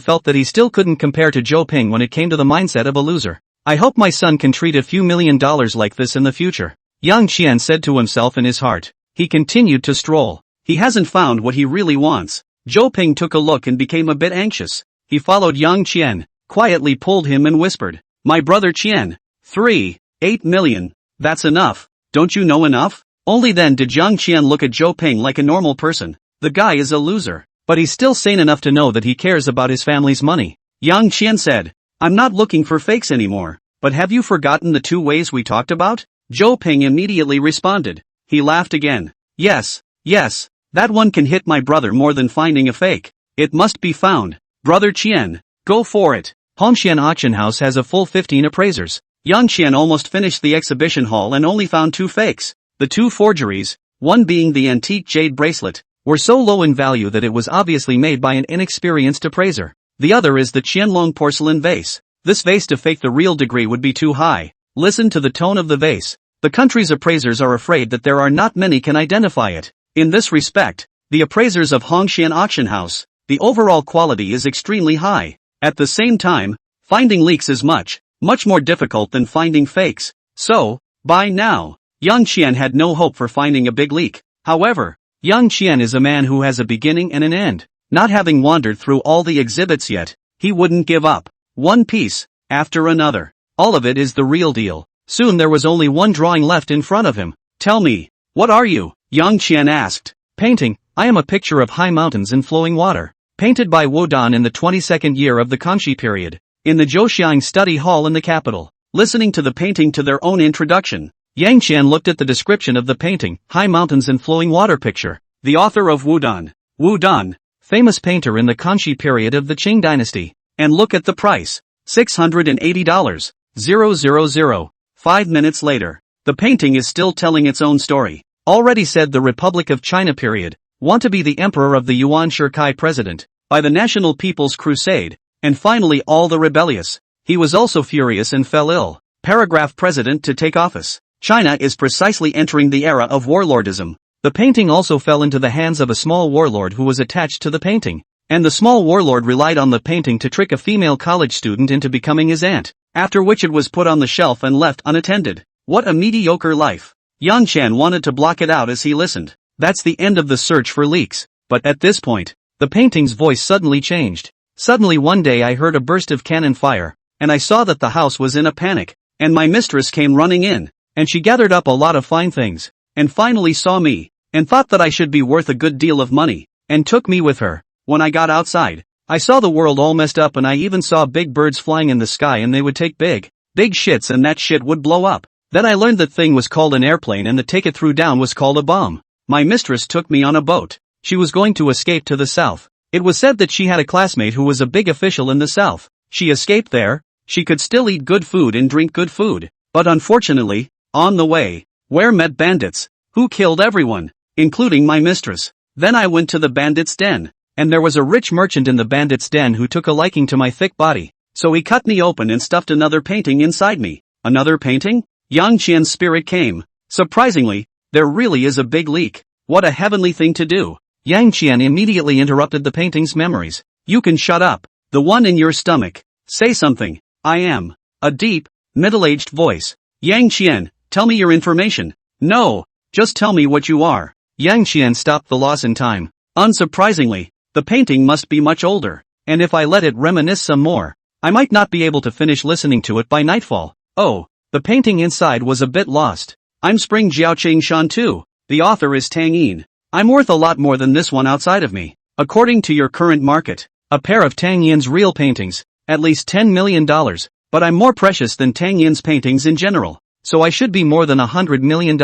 felt that he still couldn't compare to Zhou Ping when it came to the mindset of a loser. I hope my son can treat a few $1 million like this in the future, Yang Qian said to himself in his heart. He continued to stroll. He hasn't found what he really wants. Zhou Ping took a look and became a bit anxious. He followed Yang Qian, quietly pulled him and whispered, my brother Qian, 8 million, that's enough, don't you know enough? Only then did Yang Qian look at Zhou Ping like a normal person. The guy is a loser, but he's still sane enough to know that he cares about his family's money. Yang Qian said, I'm not looking for fakes anymore, but have you forgotten the 2 ways we talked about? Zhou Ping immediately responded. He laughed again. Yes, that one can hit my brother more than finding a fake. It must be found. Brother Qian, go for it. Hongxian auction house has a full 15 appraisers. Yang Qian almost finished the exhibition hall and only found 2 fakes. The 2 forgeries, one being the antique jade bracelet, were so low in value that it was obviously made by an inexperienced appraiser. The other is the Qianlong porcelain vase. This vase to fake the real degree would be too high. Listen to the tone of the vase. The country's appraisers are afraid that there are not many can identify it. In this respect, the appraisers of Hongshan Auction House, the overall quality is extremely high. At the same time, finding leaks is much more difficult than finding fakes. So, by now, Yang Qian had no hope for finding a big leak. However, Yang Qian is a man who has a beginning and an end. Not having wandered through all the exhibits yet, he wouldn't give up. One piece, after another. All of it is the real deal. Soon there was only one drawing left in front of him. Tell me, what are you? Yang Qian asked. Painting, I am a picture of high mountains and flowing water. Painted by Wodan in the 22nd year of the Kangxi period. In the Zhouxiang study hall in the capital. Listening to the painting to their own introduction, Yang Qian looked at the description of the painting, High Mountains and Flowing Water Picture. The author of Wudan, famous painter in the Kangxi period of the Qing dynasty. And look at the price. $680. 000. 5 minutes later, the painting is still telling its own story. Already said the Republic of China period. Want to be the emperor of the Yuan Shikai president. By the National People's Crusade. And finally all the rebellious. He was also furious and fell ill. Paragraph president to take office. China is precisely entering the era of warlordism. The painting also fell into the hands of a small warlord who was attached to the painting. And the small warlord relied on the painting to trick a female college student into becoming his aunt. After which it was put on the shelf and left unattended. What a mediocre life. Yang Qian wanted to block it out as he listened. That's the end of the search for leaks. But at this point, the painting's voice suddenly changed. Suddenly one day I heard a burst of cannon fire, and I saw that the house was in a panic, and my mistress came running in, and she gathered up a lot of fine things, and finally saw me, and thought that I should be worth a good deal of money, and took me with her. When I got outside, I saw the world all messed up and I even saw big birds flying in the sky and they would take big shits and that shit would blow up. Then I learned that thing was called an airplane and the take it threw down was called a bomb. My mistress took me on a boat. She was going to escape to the south. It was said that she had a classmate who was a big official in the south. She escaped there. She could still eat good food and drink good food. But unfortunately, on the way, where met bandits, who killed everyone, including my mistress. Then I went to the bandits' den, and there was a rich merchant in the bandits' den who took a liking to my thick body. So he cut me open and stuffed another painting inside me. Another painting? Yang Qian's spirit came. Surprisingly, there really is a big leak. What a heavenly thing to do. Yang Qian immediately interrupted the painting's memories. You can shut up. The one in your stomach. Say something. I am. A deep, middle-aged voice. Yang Qian, tell me your information. No, just tell me what you are. Yang Qian stopped the loss in time. Unsurprisingly, the painting must be much older, and if I let it reminisce some more, I might not be able to finish listening to it by nightfall. Oh, the painting inside was a bit lost. I'm Spring Jiaoqing Shan too. The author is Tang Yin. I'm worth a lot more than this one outside of me. According to your current market, a pair of Tang Yin's real paintings, at least $10 million, but I'm more precious than Tang Yin's paintings in general, so I should be more than $100 million.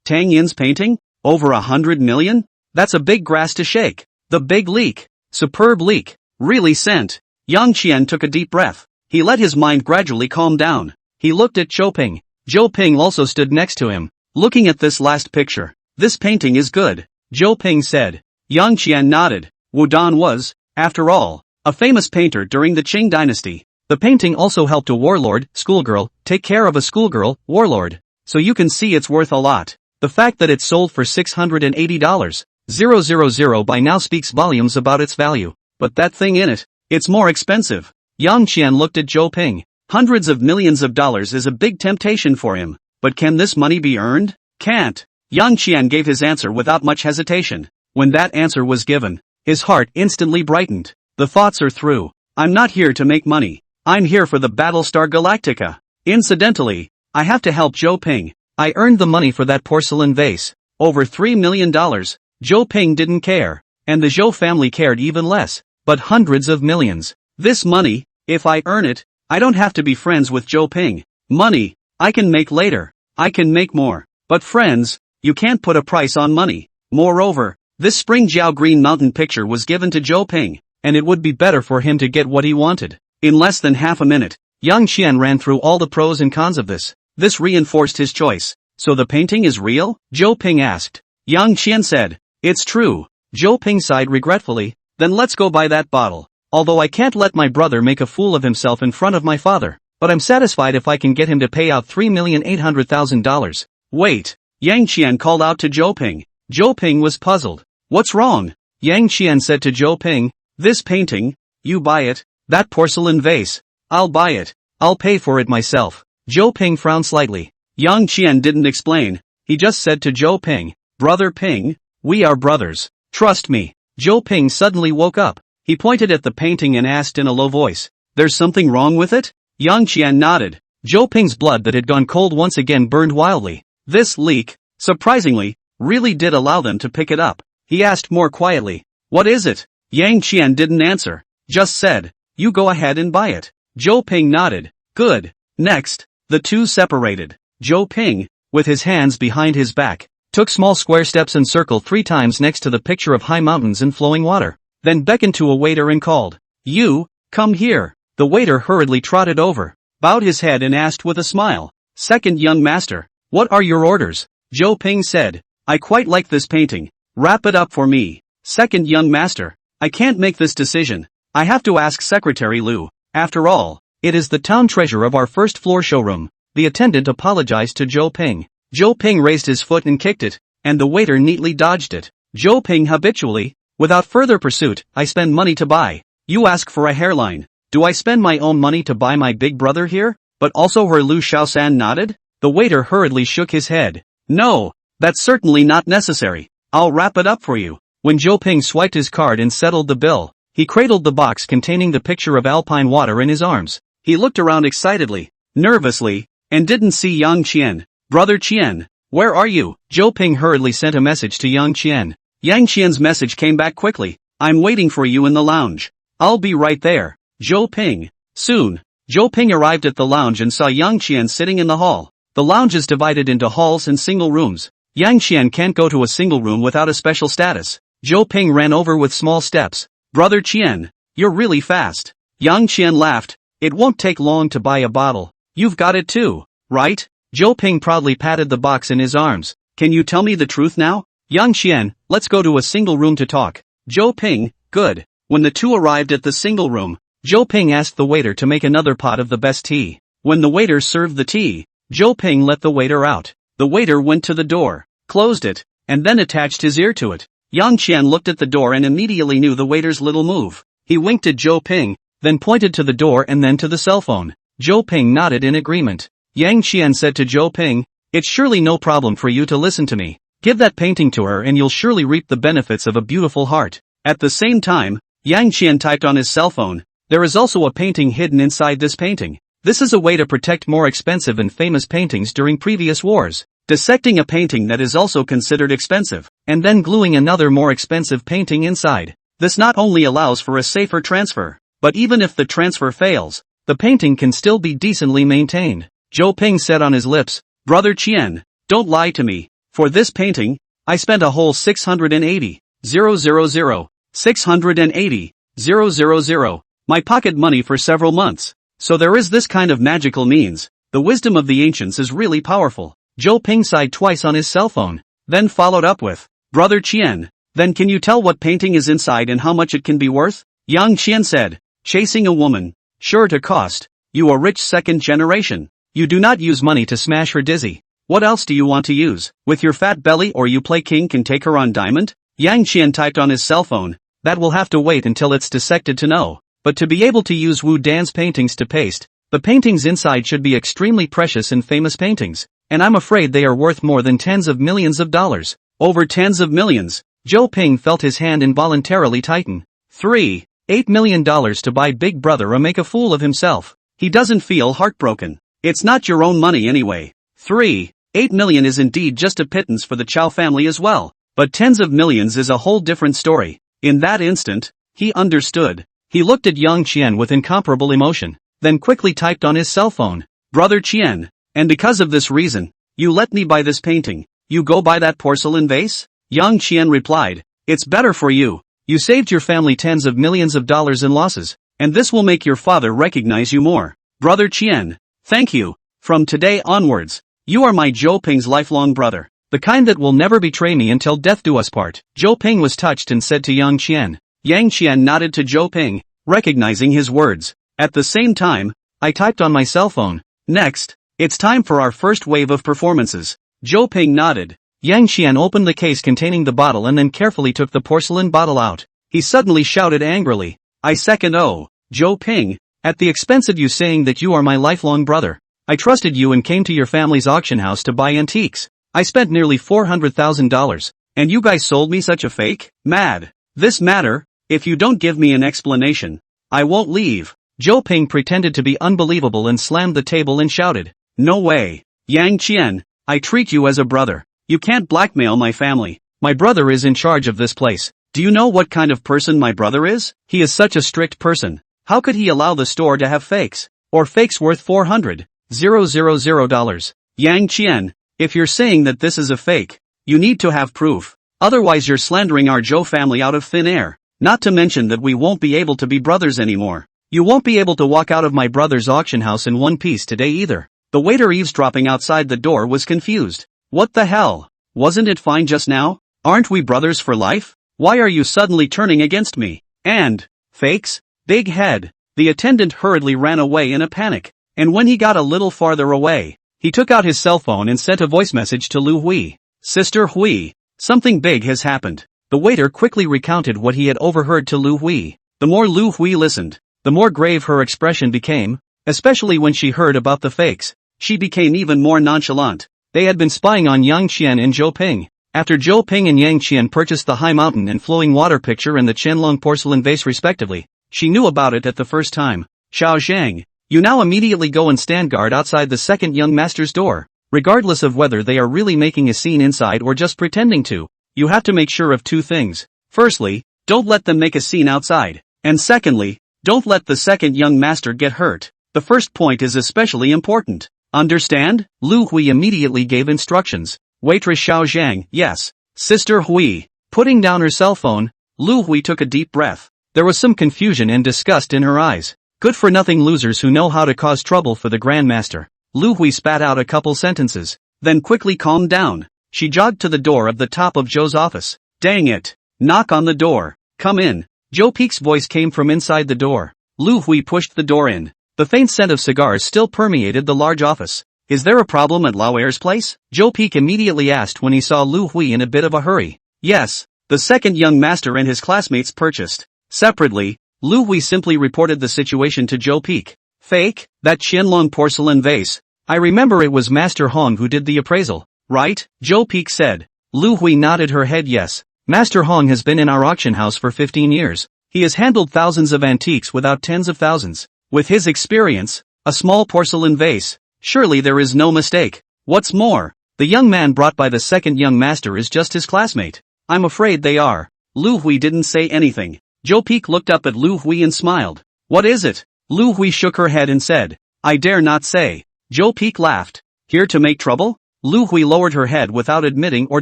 Tang Yin's painting? Over $100 million? That's a big grass to shake. The big leak. Superb leak. Really sent. Yang Qian took a deep breath. He let his mind gradually calm down. He looked at Zhou Ping. Zhou Ping also stood next to him. Looking at this last picture. This painting is good. Zhou Ping said. Yang Qian nodded. Wudan was, after all, a famous painter during the Qing dynasty. The painting also helped a warlord, schoolgirl, take care of a schoolgirl, warlord. So you can see it's worth a lot. The fact that it sold for $680, 000 by now speaks volumes about its value. But that thing in it, it's more expensive. Yang Qian looked at Zhou Ping. Hundreds of millions of dollars is a big temptation for him. But can this money be earned? Can't. Yang Qian gave his answer without much hesitation. When that answer was given, his heart instantly brightened. The thoughts are through. I'm not here to make money. I'm here for the Battlestar Galactica. Incidentally, I have to help Zhou Ping. I earned the money for that porcelain vase. Over $3 million. Zhou Ping didn't care. And the Zhou family cared even less. But hundreds of millions. This money, if I earn it, I don't have to be friends with Zhou Ping. Money, I can make later. I can make more. But friends, you can't put a price on money. Moreover, this Spring Jiao Green Mountain picture was given to Zhou Ping, and it would be better for him to get what he wanted. In less than half a minute, Yang Qian ran through all the pros and cons of this. This reinforced his choice. So the painting is real? Zhou Ping asked. Yang Qian said, it's true. Zhou Ping sighed regretfully. Then let's go buy that bottle. Although I can't let my brother make a fool of himself in front of my father, but I'm satisfied if I can get him to pay out $3,800,000. Wait. Yang Qian called out to Zhou Ping. Zhou Ping was puzzled. What's wrong? Yang Qian said to Zhou Ping. This painting, you buy it? That porcelain vase? I'll buy it. I'll pay for it myself. Zhou Ping frowned slightly. Yang Qian didn't explain. He just said to Zhou Ping, Brother Ping, we are brothers. Trust me. Zhou Ping suddenly woke up. He pointed at the painting and asked in a low voice, There's something wrong with it? Yang Qian nodded. Zhou Ping's blood that had gone cold once again burned wildly. This leak, surprisingly, really did allow them to pick it up. He asked more quietly, What is it? Yang Qian didn't answer. Just said, You go ahead and buy it. Zhou Ping nodded. Good. Next, the two separated. Zhou Ping, with his hands behind his back, took small square steps and circled 3 times next to the picture of high mountains and flowing water, then beckoned to a waiter and called, You, come here. The waiter hurriedly trotted over, bowed his head and asked with a smile, Second young master, what are your orders? Zhou Ping said, I quite like this painting. Wrap it up for me. Second young master, I can't make this decision. I have to ask Secretary Liu. After all, it is the town treasure of our first floor showroom. The attendant apologized to Zhou Ping. Zhou Ping raised his foot and kicked it, and the waiter neatly dodged it. Zhou Ping habitually, without further pursuit, I spend money to buy. You ask for a hairline. Do I spend my own money to buy my big brother here? But also her Lu Shaosan nodded? The waiter hurriedly shook his head. No, that's certainly not necessary. I'll wrap it up for you. When Zhou Ping swiped his card and settled the bill, he cradled the box containing the picture of alpine water in his arms. He looked around excitedly, nervously, and didn't see Yang Qian. Brother Qian, where are you? Zhou Ping hurriedly sent a message to Yang Qian. Yang Qian's message came back quickly. I'm waiting for you in the lounge. I'll be right there. Zhou Ping. Soon, Zhou Ping arrived at the lounge and saw Yang Qian sitting in the hall. The lounge is divided into halls and single rooms. Yang Qian can't go to a single room without a special status. Zhou Ping ran over with small steps. Brother Qian, you're really fast. Yang Qian laughed. It won't take long to buy a bottle. You've got it too, right? Zhou Ping proudly patted the box in his arms. Can you tell me the truth now? Yang Qian, let's go to a single room to talk. Zhou Ping, good. When the two arrived at the single room, Zhou Ping asked the waiter to make another pot of the best tea. When the waiter served the tea, Zhou Ping let the waiter out. The waiter went to the door, closed it, and then attached his ear to it. Yang Qian looked at the door and immediately knew the waiter's little move. He winked at Zhou Ping, then pointed to the door and then to the cell phone. Zhou Ping nodded in agreement. Yang Qian said to Zhou Ping, It's surely no problem for you to listen to me. Give that painting to her and you'll surely reap the benefits of a beautiful heart. At the same time, Yang Qian typed on his cell phone, There is also a painting hidden inside this painting. This is a way to protect more expensive and famous paintings during previous wars. Dissecting a painting that is also considered expensive, and then gluing another more expensive painting inside. This not only allows for a safer transfer, but even if the transfer fails, the painting can still be decently maintained. Zhou Ping said on his lips, Brother Qian, don't lie to me. For this painting, I spent a whole 680,000, 680,000, my pocket money for several months. So there is this kind of magical means. The wisdom of the ancients is really powerful. Zhou Ping sighed twice on his cell phone, then followed up with, Brother Qian, then can you tell what painting is inside and how much it can be worth? Yang Qian said, Chasing a woman, sure to cost you a rich second generation. You do not use money to smash her dizzy. What else do you want to use? With your fat belly or you play king can take her on diamond? Yang Qian typed on his cell phone, That will have to wait until it's dissected to know. But to be able to use Wu Dan's paintings to paste, the paintings inside should be extremely precious and famous paintings, and I'm afraid they are worth more than tens of millions of dollars. Over tens of millions. Zhou Ping felt his hand involuntarily tighten. $8 million to buy Big Brother or make a fool of himself. He doesn't feel heartbroken. It's not your own money anyway. $8 million is indeed just a pittance for the Chow family as well, but tens of millions is a whole different story. In that instant, he understood. He looked at Yang Qian with incomparable emotion, then quickly typed on his cell phone, Brother Qian, and because of this reason, you let me buy this painting. You go buy that porcelain vase? Yang Qian replied, It's better for you. You saved your family tens of millions of dollars in losses, and this will make your father recognize you more. Brother Qian, thank you. From today onwards, you are my Zhou Ping's lifelong brother, the kind that will never betray me until death do us part. Zhou Ping was touched and said to Yang Qian. Yang Qian nodded to Zhou Ping, recognizing his words. At the same time, I typed on my cell phone, Next, it's time for our first wave of performances. Zhou Ping nodded. Yang Qian opened the case containing the bottle and then carefully took the porcelain bottle out. He suddenly shouted angrily, "I second Zhou Ping, at the expense of you saying that you are my lifelong brother. I trusted you and came to your family's auction house to buy antiques. I spent nearly $400,000, and you guys sold me such a fake? Mad. This matter, if you don't give me an explanation, I won't leave." Zhou Ping pretended to be unbelievable and slammed the table and shouted, "No way. Yang Qian, I treat you as a brother. You can't blackmail my family. My brother is in charge of this place. Do you know what kind of person my brother is? He is such a strict person. How could he allow the store to have fakes? Or fakes worth $400,000. Yang Qian, if you're saying that this is a fake, you need to have proof. Otherwise you're slandering our Zhou family out of thin air. Not to mention that we won't be able to be brothers anymore. You won't be able to walk out of my brother's auction house in one piece today either." The waiter eavesdropping outside the door was confused. "What the hell? Wasn't it fine just now? Aren't we brothers for life? Why are you suddenly turning against me? And fakes? Big head." The attendant hurriedly ran away in a panic, and when he got a little farther away, he took out his cell phone and sent a voice message to Lu Hui. "Sister Hui, something big has happened." The waiter quickly recounted what he had overheard to Lu Hui. The more Lu Hui listened, the more grave her expression became, especially when she heard about the fakes. She became even more nonchalant. They had been spying on Yang Qian and Zhou Ping. After Zhou Ping and Yang Qian purchased the High Mountain and Flowing Water picture and the Qianlong porcelain vase respectively, she knew about it at the first time. "Xiao Zhang, you now immediately go and stand guard outside the second young master's door. Regardless of whether they are really making a scene inside or just pretending to, you have to make sure of two things. Firstly, don't let them make a scene outside. And secondly, don't let the second young master get hurt. The first point is especially important. Understand?" Lu Hui immediately gave instructions. Waitress Xiao Zhang, "Yes, Sister Hui." Putting down her cell phone, Lu Hui took a deep breath. There was some confusion and disgust in her eyes. Good-for-nothing losers who know how to cause trouble for the Grandmaster. Lu Hui spat out a couple sentences, then quickly calmed down. She jogged to the door of the top of Zhou's office. "Dang it. Knock on the door. Come in." Zhou Peek's voice came from inside the door. Lu Hui pushed the door in. The faint scent of cigars still permeated the large office. "Is there a problem at Lao Air's place?" Zhou Peek immediately asked when he saw Lu Hui in a bit of a hurry. "Yes, the second young master and his classmates purchased." Separately, Lu Hui simply reported the situation to Zhou Peek. "Fake? That Qianlong porcelain vase? I remember it was Master Hong who did the appraisal, right?" Zhou Peek said. Lu Hui nodded her head yes. "Master Hong has been in our auction house for 15 years. He has handled thousands of antiques without tens of thousands. With his experience, a small porcelain vase, surely there is no mistake. What's more, the young man brought by the second young master is just his classmate." "I'm afraid they are." Lu Hui didn't say anything. Zhou Peek looked up at Lu Hui and smiled. "What is it?" Lu Hui shook her head and said, "I dare not say." Zhou Peek laughed. "Here to make trouble?" Lu Hui lowered her head without admitting or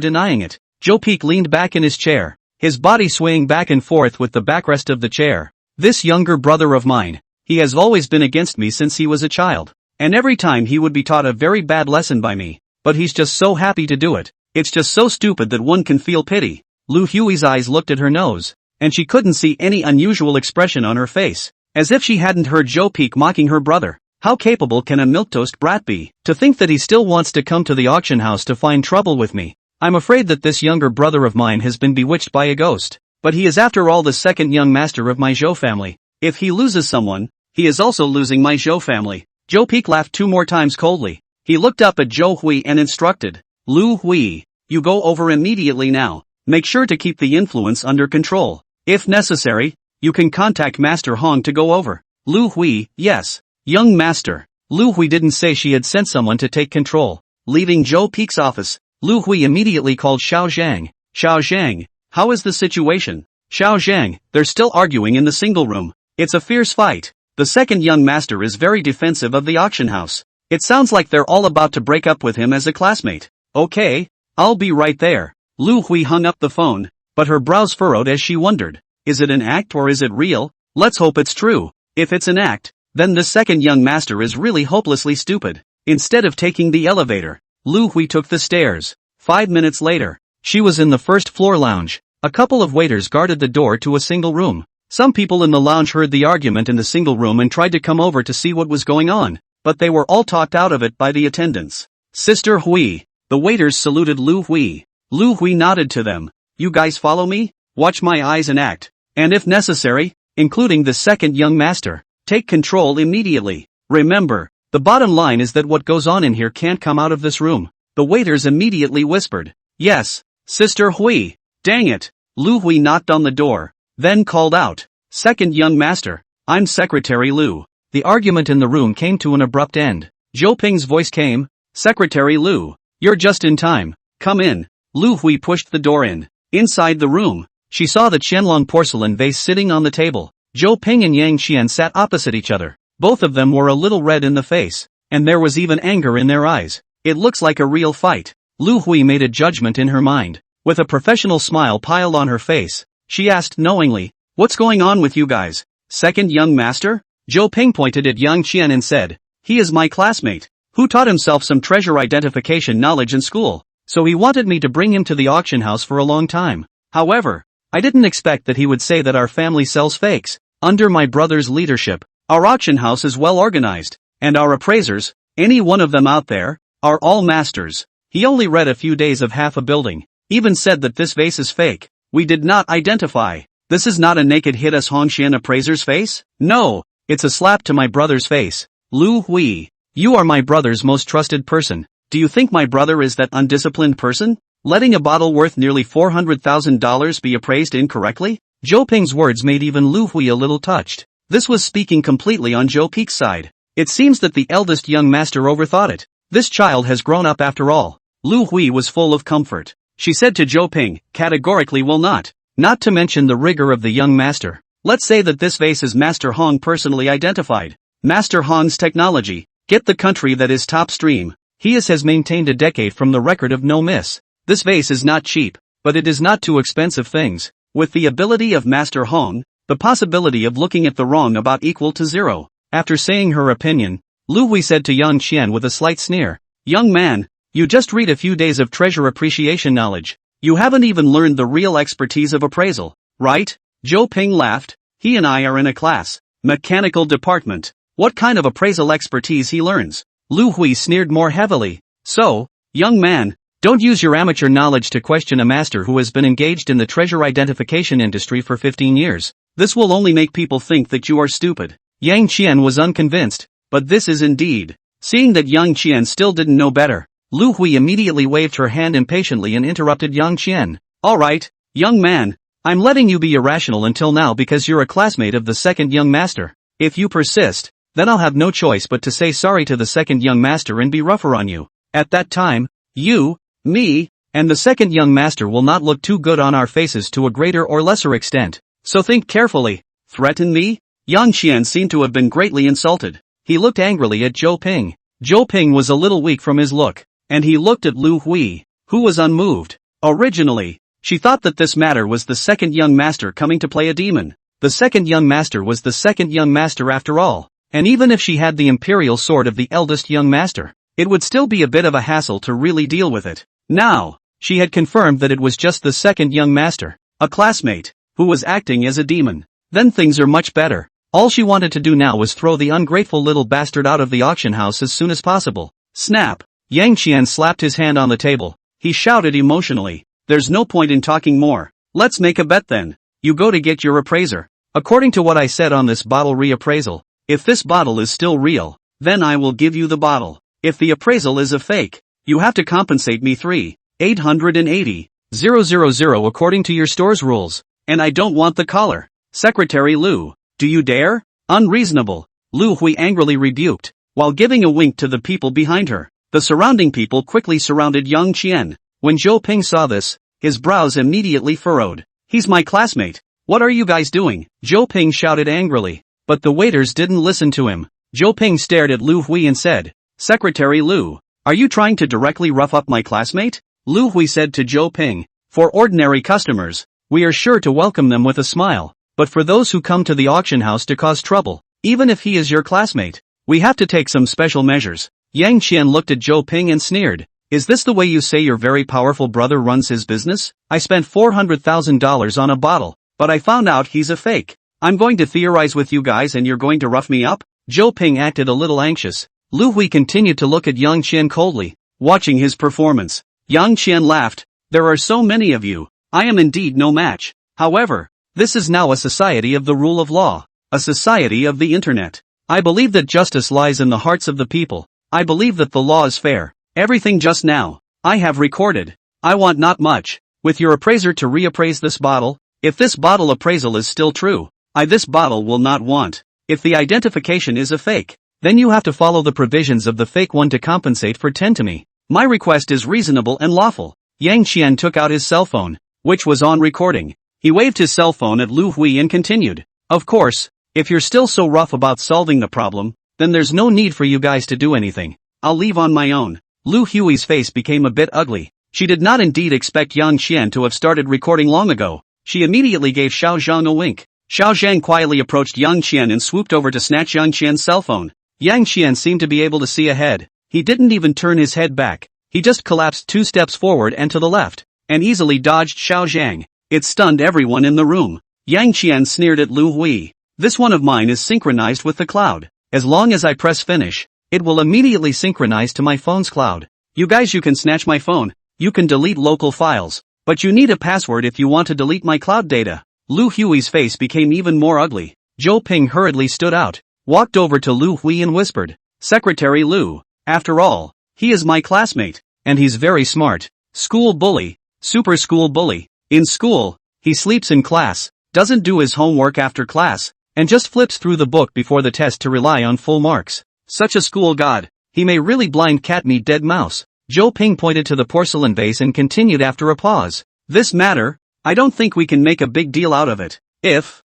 denying it. Zhou Peek leaned back in his chair, his body swaying back and forth with the backrest of the chair. "This younger brother of mine, he has always been against me since he was a child. And every time he would be taught a very bad lesson by me. But he's just so happy to do it. It's just so stupid that one can feel pity." Lu Hui's eyes looked at her nose, and she couldn't see any unusual expression on her face, as if she hadn't heard Zhou Peek mocking her brother. How capable can a milquetoast brat be? To think that he still wants to come to the auction house to find trouble with me. I'm afraid that this younger brother of mine has been bewitched by a ghost. But he is after all the second young master of my Zhou family. If he loses someone, he is also losing my Zhou family. Zhou Peek laughed 2 more times coldly. He looked up at Zhou Hui and instructed, "Lu Hui, you go over immediately now. Make sure to keep the influence under control. If necessary, you can contact Master Hong to go over." Lu Hui, "Yes, young master." Lu Hui didn't say she had sent someone to take control. Leaving Zhou Peek's office, Lu Hui immediately called Xiao Zhang. "Xiao Zhang, how is the situation?" "Xiao Zhang, they're still arguing in the single room. It's a fierce fight. The second young master is very defensive of the auction house. It sounds like they're all about to break up with him as a classmate." "Okay, I'll be right there." Lu Hui hung up the phone, but her brows furrowed as she wondered, is it an act or is it real? Let's hope it's true. If it's an act, then this second young master is really hopelessly stupid. Instead of taking the elevator, Lu Hui took the stairs. 5 minutes later, she was in the first floor lounge. A couple of waiters guarded the door to a single room. Some people in the lounge heard the argument in the single room and tried to come over to see what was going on, but they were all talked out of it by the attendants. "Sister Hui." The waiters saluted Lu Hui. Lu Hui nodded to them. You guys follow me? Watch my eyes and act. And if necessary, including the second young master, take control immediately. Remember, the bottom line is that what goes on in here can't come out of this room. The waiters immediately whispered. Yes, Sister Hui. Dang it. Lu Hui knocked on the door, then called out. Second young master, I'm Secretary Lu. The argument in the room came to an abrupt end. Zhou Ping's voice came. Secretary Lu, you're just in time. Come in. Lu Hui pushed the door in. Inside the room, she saw the Qianlong porcelain vase sitting on the table. Zhou Ping and Yang Qian sat opposite each other. Both of them were a little red in the face, and there was even anger in their eyes. It looks like a real fight. Lu Hui made a judgment in her mind. With a professional smile piled on her face, she asked knowingly, What's going on with you guys? Second young master? Zhou Ping pointed at Yang Qian and said, He is my classmate, who taught himself some treasure identification knowledge in school, so he wanted me to bring him to the auction house for a long time. However, I didn't expect that he would say that our family sells fakes. Under my brother's leadership, our auction house is well organized, and our appraisers, any one of them out there, are all masters. He only read a few days of half a building, even said that this vase is fake. We did not identify. This is not a naked hit us Hongxian appraiser's face? No, it's a slap to my brother's face. Lu Hui, you are my brother's most trusted person. Do you think my brother is that undisciplined person? Letting a bottle worth nearly $400,000 be appraised incorrectly? Zhou Ping's words made even Lu Hui a little touched. This was speaking completely on Zhou Ping's side. It seems that the eldest young master overthought it. This child has grown up after all. Lu Hui was full of comfort. She said to Zhou Ping, categorically will not. Not to mention the rigor of the young master. Let's say that this vase is Master Hong personally identified. Master Hong's technology. Get the country that is top stream. He has maintained a decade from the record of no miss. This vase is not cheap, but it is not too expensive things. With the ability of Master Hong, the possibility of looking at the wrong about equal to zero. After saying her opinion, Lu Hui said to Yang Qian with a slight sneer. Young man, you just read a few days of treasure appreciation knowledge. You haven't even learned the real expertise of appraisal, right? Zhou Ping laughed. He and I are in a class, mechanical department. What kind of appraisal expertise he learns? Lu Hui sneered more heavily. So, young man, don't use your amateur knowledge to question a master who has been engaged in the treasure identification industry for 15 years. This will only make people think that you are stupid. Yang Qian was unconvinced, but this is indeed. Seeing that Yang Qian still didn't know better, Lu Hui immediately waved her hand impatiently and interrupted Yang Qian. Alright, young man, I'm letting you be irrational until now because you're a classmate of the second young master. If you persist, then I'll have no choice but to say sorry to the second young master and be rougher on you. At that time, you, me, and the second young master will not look too good on our faces to a greater or lesser extent. So think carefully. Threaten me? Yang Qian seemed to have been greatly insulted. He looked angrily at Zhou Ping. Zhou Ping was a little weak from his look, and he looked at Lu Hui, who was unmoved. Originally, she thought that this matter was the second young master coming to play a demon. The second young master was the second young master after all, and even if she had the imperial sword of the eldest young master, it would still be a bit of a hassle to really deal with it. Now, she had confirmed that it was just the second young master, a classmate, who was acting as a demon. Then things are much better. All she wanted to do now was throw the ungrateful little bastard out of the auction house as soon as possible. Snap! Yang Qian slapped his hand on the table. He shouted emotionally, there's no point in talking more. Let's make a bet then. You go to get your appraiser. According to what I said on this bottle reappraisal, if this bottle is still real, then I will give you the bottle. If the appraisal is a fake, you have to compensate me 3,880,000 according to your store's rules. And I don't want the collar. Secretary Lu, do you dare? Unreasonable. Lu Hui angrily rebuked, while giving a wink to the people behind her. The surrounding people quickly surrounded Yang Qian. When Zhou Ping saw this, his brows immediately furrowed. He's my classmate. What are you guys doing? Zhou Ping shouted angrily. But the waiters didn't listen to him. Zhou Ping stared at Lu Hui and said, Secretary Lu, are you trying to directly rough up my classmate? Lu Hui said to Zhou Ping, for ordinary customers, we are sure to welcome them with a smile. But for those who come to the auction house to cause trouble, even if he is your classmate, we have to take some special measures. Yang Qian looked at Zhou Ping and sneered. Is this the way you say your very powerful brother runs his business? I spent $400,000 on a bottle, but I found out he's a fake. I'm going to theorize with you guys and you're going to rough me up? Zhou Ping acted a little anxious. Lu Hui continued to look at Yang Qian coldly, watching his performance. Yang Qian laughed. There are so many of you. I am indeed no match. However, this is now a society of the rule of law. A society of the internet. I believe that justice lies in the hearts of the people. I believe that the law is fair. Everything just now. I have recorded. I want not much. With your appraiser to reappraise this bottle. If this bottle appraisal is still true, this bottle will not want. If the identification is a fake, then you have to follow the provisions of the fake one to compensate for 10 to me. My request is reasonable and lawful. Yang Qian took out his cell phone, which was on recording. He waved his cell phone at Lu Hui and continued. Of course, if you're still so rough about solving the problem, then there's no need for you guys to do anything. I'll leave on my own. Lu Hui's face became a bit ugly. She did not indeed expect Yang Qian to have started recording long ago. She immediately gave Xiao Zhang a wink. Xiao Zhang quietly approached Yang Qian and swooped over to snatch Yang Qian's cell phone. Yang Qian seemed to be able to see ahead. He didn't even turn his head back. He just collapsed 2 steps forward and to the left, and easily dodged Xiao Zhang. It stunned everyone in the room. Yang Qian sneered at Lu Hui. This one of mine is synchronized with the cloud. As long as I press finish, it will immediately synchronize to my phone's cloud. You guys, you can snatch my phone. You can delete local files. But you need a password if you want to delete my cloud data. Lu Hui's face became even more ugly. Zhou Ping hurriedly stood out, walked over to Lu Hui and whispered, Secretary Lu, after all, he is my classmate, and he's very smart. School bully, super school bully. In school, he sleeps in class, doesn't do his homework after class, and just flips through the book before the test to rely on full marks. Such a school god, he may really blind cat me dead mouse. Zhou Ping pointed to the porcelain vase and continued after a pause. This matter, I don't think we can make a big deal out of it. If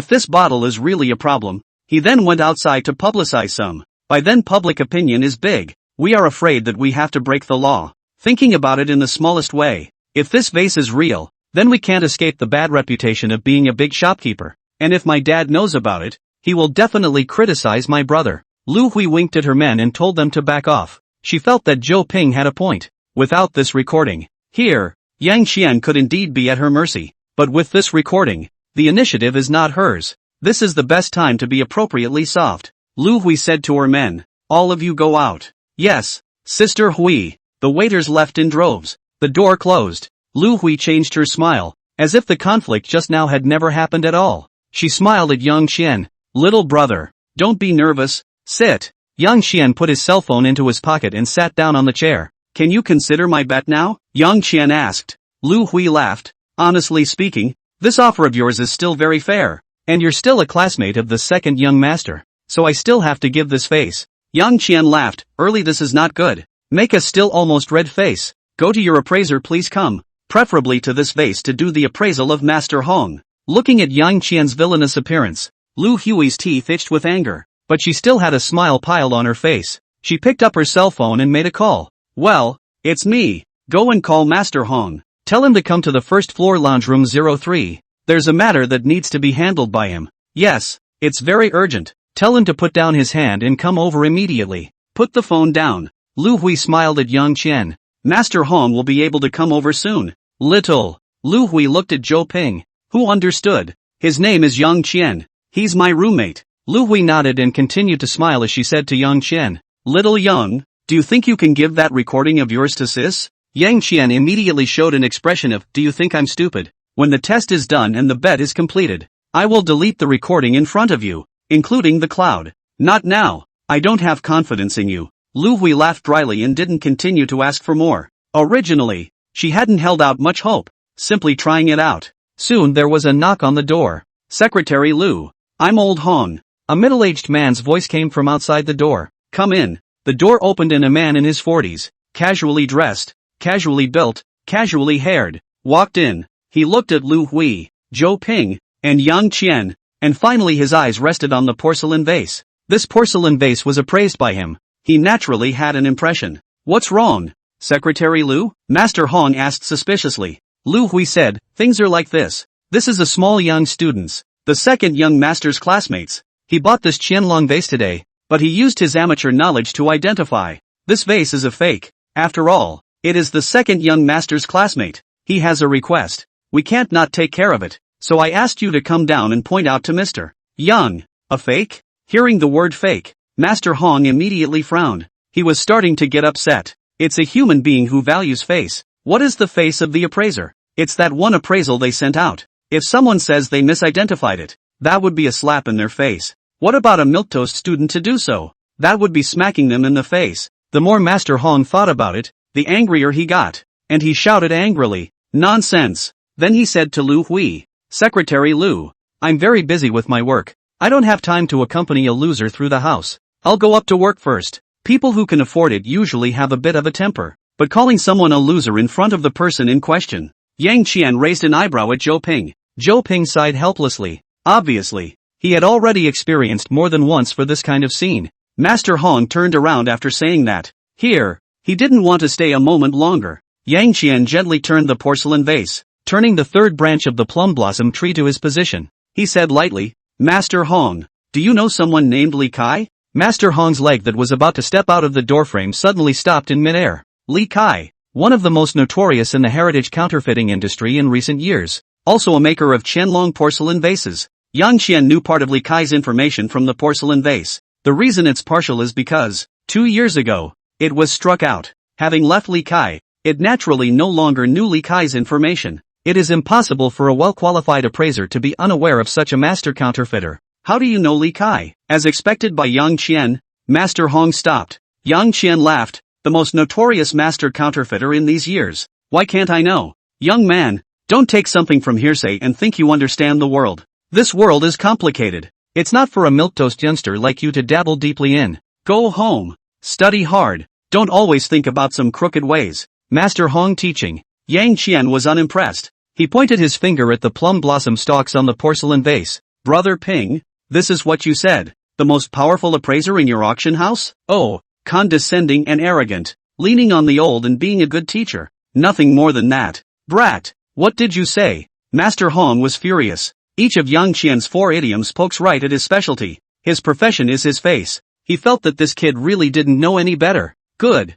this bottle is really a problem, he then went outside to publicize some. By then public opinion is big. We are afraid that we have to break the law. Thinking about it in the smallest way. If this vase is real, then we can't escape the bad reputation of being a big shopkeeper. And if my dad knows about it, he will definitely criticize my brother. Lu Hui winked at her men and told them to back off. She felt that Zhou Ping had a point. Without this recording, here, Yang Qian could indeed be at her mercy. But with this recording, the initiative is not hers. This is the best time to be appropriately soft. Lu Hui said to her men, all of you go out. Yes, Sister Hui. The waiters left in droves. The door closed. Lu Hui changed her smile, as if the conflict just now had never happened at all. She smiled at Yang Qian. Little brother, don't be nervous, sit. Yang Qian put his cell phone into his pocket and sat down on the chair. Can you consider my bet now? Yang Qian asked. Lu Hui laughed. Honestly speaking, this offer of yours is still very fair. And you're still a classmate of the second young master. So I still have to give this face. Yang Qian laughed. Early, this is not good. Make a still almost red face. Go to your appraiser, please come. Preferably to this vase to do the appraisal of Master Hong. Looking at Yang Qian's villainous appearance, Lu Hui's teeth itched with anger. But she still had a smile piled on her face. She picked up her cell phone and made a call. Well, it's me. Go and call Master Hong. Tell him to come to the first floor lounge room 03. There's a matter that needs to be handled by him. Yes, it's very urgent. Tell him to put down his hand and come over immediately. Put the phone down. Lu Hui smiled at Yang Qian. Master Hong will be able to come over soon. Little. Lu Hui looked at Zhou Ping, who understood. His name is Yang Qian. He's my roommate. Lu Hui nodded and continued to smile as she said to Yang Qian, Little Yang, do you think you can give that recording of yours to Sis? Yang Qian immediately showed an expression of, do you think I'm stupid? When the test is done and the bet is completed, I will delete the recording in front of you, including the cloud. Not now. I don't have confidence in you. Lu Hui laughed dryly and didn't continue to ask for more. Originally, she hadn't held out much hope, simply trying it out. Soon there was a knock on the door. Secretary Lu. I'm Old Hong. A middle-aged man's voice came from outside the door. Come in. The door opened and a man in his 40s, casually dressed, casually built, casually haired, walked in. He looked at Lu Hui, Zhou Ping, and Yang Qian, and finally his eyes rested on the porcelain vase. This porcelain vase was appraised by him. He naturally had an impression. What's wrong, Secretary Lu? Master Hong asked suspiciously. Lu Hui said, things are like this. This is a small young student's, the second young master's classmates. He bought this Qianlong vase today, but he used his amateur knowledge to identify. This vase is a fake. After all, it is the second young master's classmate. He has a request. We can't not take care of it. So I asked you to come down and point out to Mr. Young. A fake? Hearing the word fake, Master Hong immediately frowned. He was starting to get upset. It's a human being who values face. What is the face of the appraiser? It's that one appraisal they sent out. If someone says they misidentified it, that would be a slap in their face. What about a milquetoast student to do so? That would be smacking them in the face. The more Master Hong thought about it, the angrier he got. And he shouted angrily, "Nonsense!" Then he said to Lu Hui, "Secretary Lu, I'm very busy with my work. I don't have time to accompany a loser through the house. I'll go up to work first." People who can afford it usually have a bit of a temper, but calling someone a loser in front of the person in question. Yang Qian raised an eyebrow at Zhou Ping. Zhou Ping sighed helplessly. Obviously, he had already experienced more than once for this kind of scene. Master Hong turned around after saying that. Here, he didn't want to stay a moment longer. Yang Qian gently turned the porcelain vase, turning the third branch of the plum blossom tree to his position. He said lightly, "Master Hong, do you know someone named Li Kai?" Master Hong's leg that was about to step out of the doorframe suddenly stopped in midair. Li Kai, one of the most notorious in the heritage counterfeiting industry in recent years, also a maker of Qianlong porcelain vases. Yang Qian knew part of Li Kai's information from the porcelain vase. The reason it's partial is because, 2 years ago, it was struck out. Having left Li Kai, it naturally no longer knew Li Kai's information. It is impossible for a well-qualified appraiser to be unaware of such a master counterfeiter. How do you know Li Kai? As expected by Yang Qian, Master Hong stopped. Yang Qian laughed, "The most notorious master counterfeiter in these years. Why can't I know? Young man, don't take something from hearsay and think you understand the world. This world is complicated. It's not for a milquetoast youngster like you to dabble deeply in. Go home. Study hard. Don't always think about some crooked ways." Master Hong teaching. Yang Qian was unimpressed. He pointed his finger at the plum blossom stalks on the porcelain vase. "Brother Ping, this is what you said. The most powerful appraiser in your auction house? Oh, condescending and arrogant. Leaning on the old and being a good teacher. Nothing more than that. Brat, what did you say?" Master Hong was furious. Each of Yang Qian's 4 idioms pokes right at his specialty. His profession is his face. He felt that this kid really didn't know any better. Good.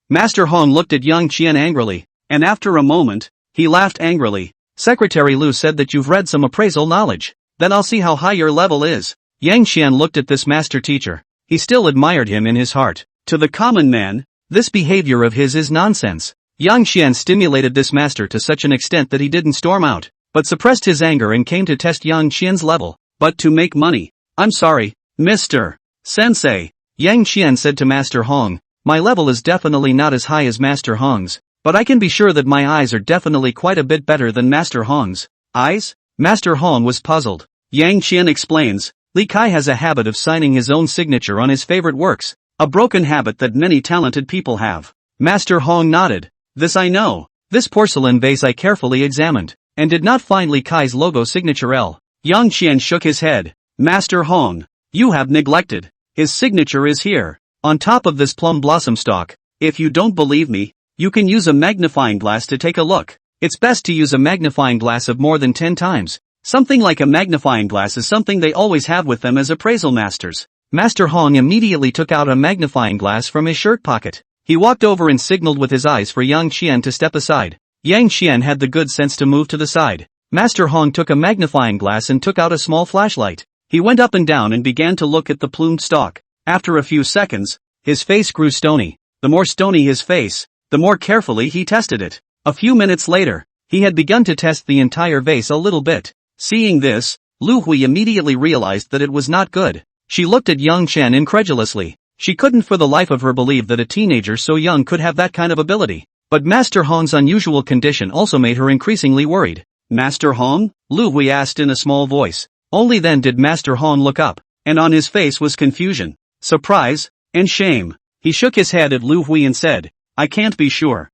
Master Hong looked at Yang Qian angrily, and after a moment, he laughed angrily. "Secretary Lu said that you've read some appraisal knowledge. Then I'll see how high your level is." Yang Qian looked at this master teacher. He still admired him in his heart. To the common man, this behavior of his is nonsense. Yang Qian stimulated this master to such an extent that he didn't storm out, but suppressed his anger and came to test Yang Qian's level. But to make money. "I'm sorry, Mr. Sensei," Yang Qian said to Master Hong, "my level is definitely not as high as Master Hong's, but I can be sure that my eyes are definitely quite a bit better than Master Hong's." "Eyes?" Master Hong was puzzled. Yang Qian explains, "Li Kai has a habit of signing his own signature on his favorite works, a broken habit that many talented people have." Master Hong nodded. "This I know. This porcelain vase I carefully examined, and did not find Li Kai's logo signature L." Yang Qian shook his head. "Master Hong, you have neglected. His signature is here, on top of this plum blossom stalk. If you don't believe me, you can use a magnifying glass to take a look. It's best to use a magnifying glass of more than 10 times. Something like a magnifying glass is something they always have with them as appraisal masters." Master Hong immediately took out a magnifying glass from his shirt pocket. He walked over and signaled with his eyes for Yang Qian to step aside. Yang Qian had the good sense to move to the side. Master Hong took a magnifying glass and took out a small flashlight. He went up and down and began to look at the plumed stalk. After a few seconds, his face grew stony. The more stony his face, the more carefully he tested it. A few minutes later, he had begun to test the entire vase a little bit. Seeing this, Lu Hui immediately realized that it was not good. She looked at Yang Qian incredulously. She couldn't for the life of her believe that a teenager so young could have that kind of ability. But Master Hong's unusual condition also made her increasingly worried. "Master Hong?" Lu Hui asked in a small voice. Only then did Master Hong look up, and on his face was confusion, surprise, and shame. He shook his head at Lu Hui and said, "I can't be sure."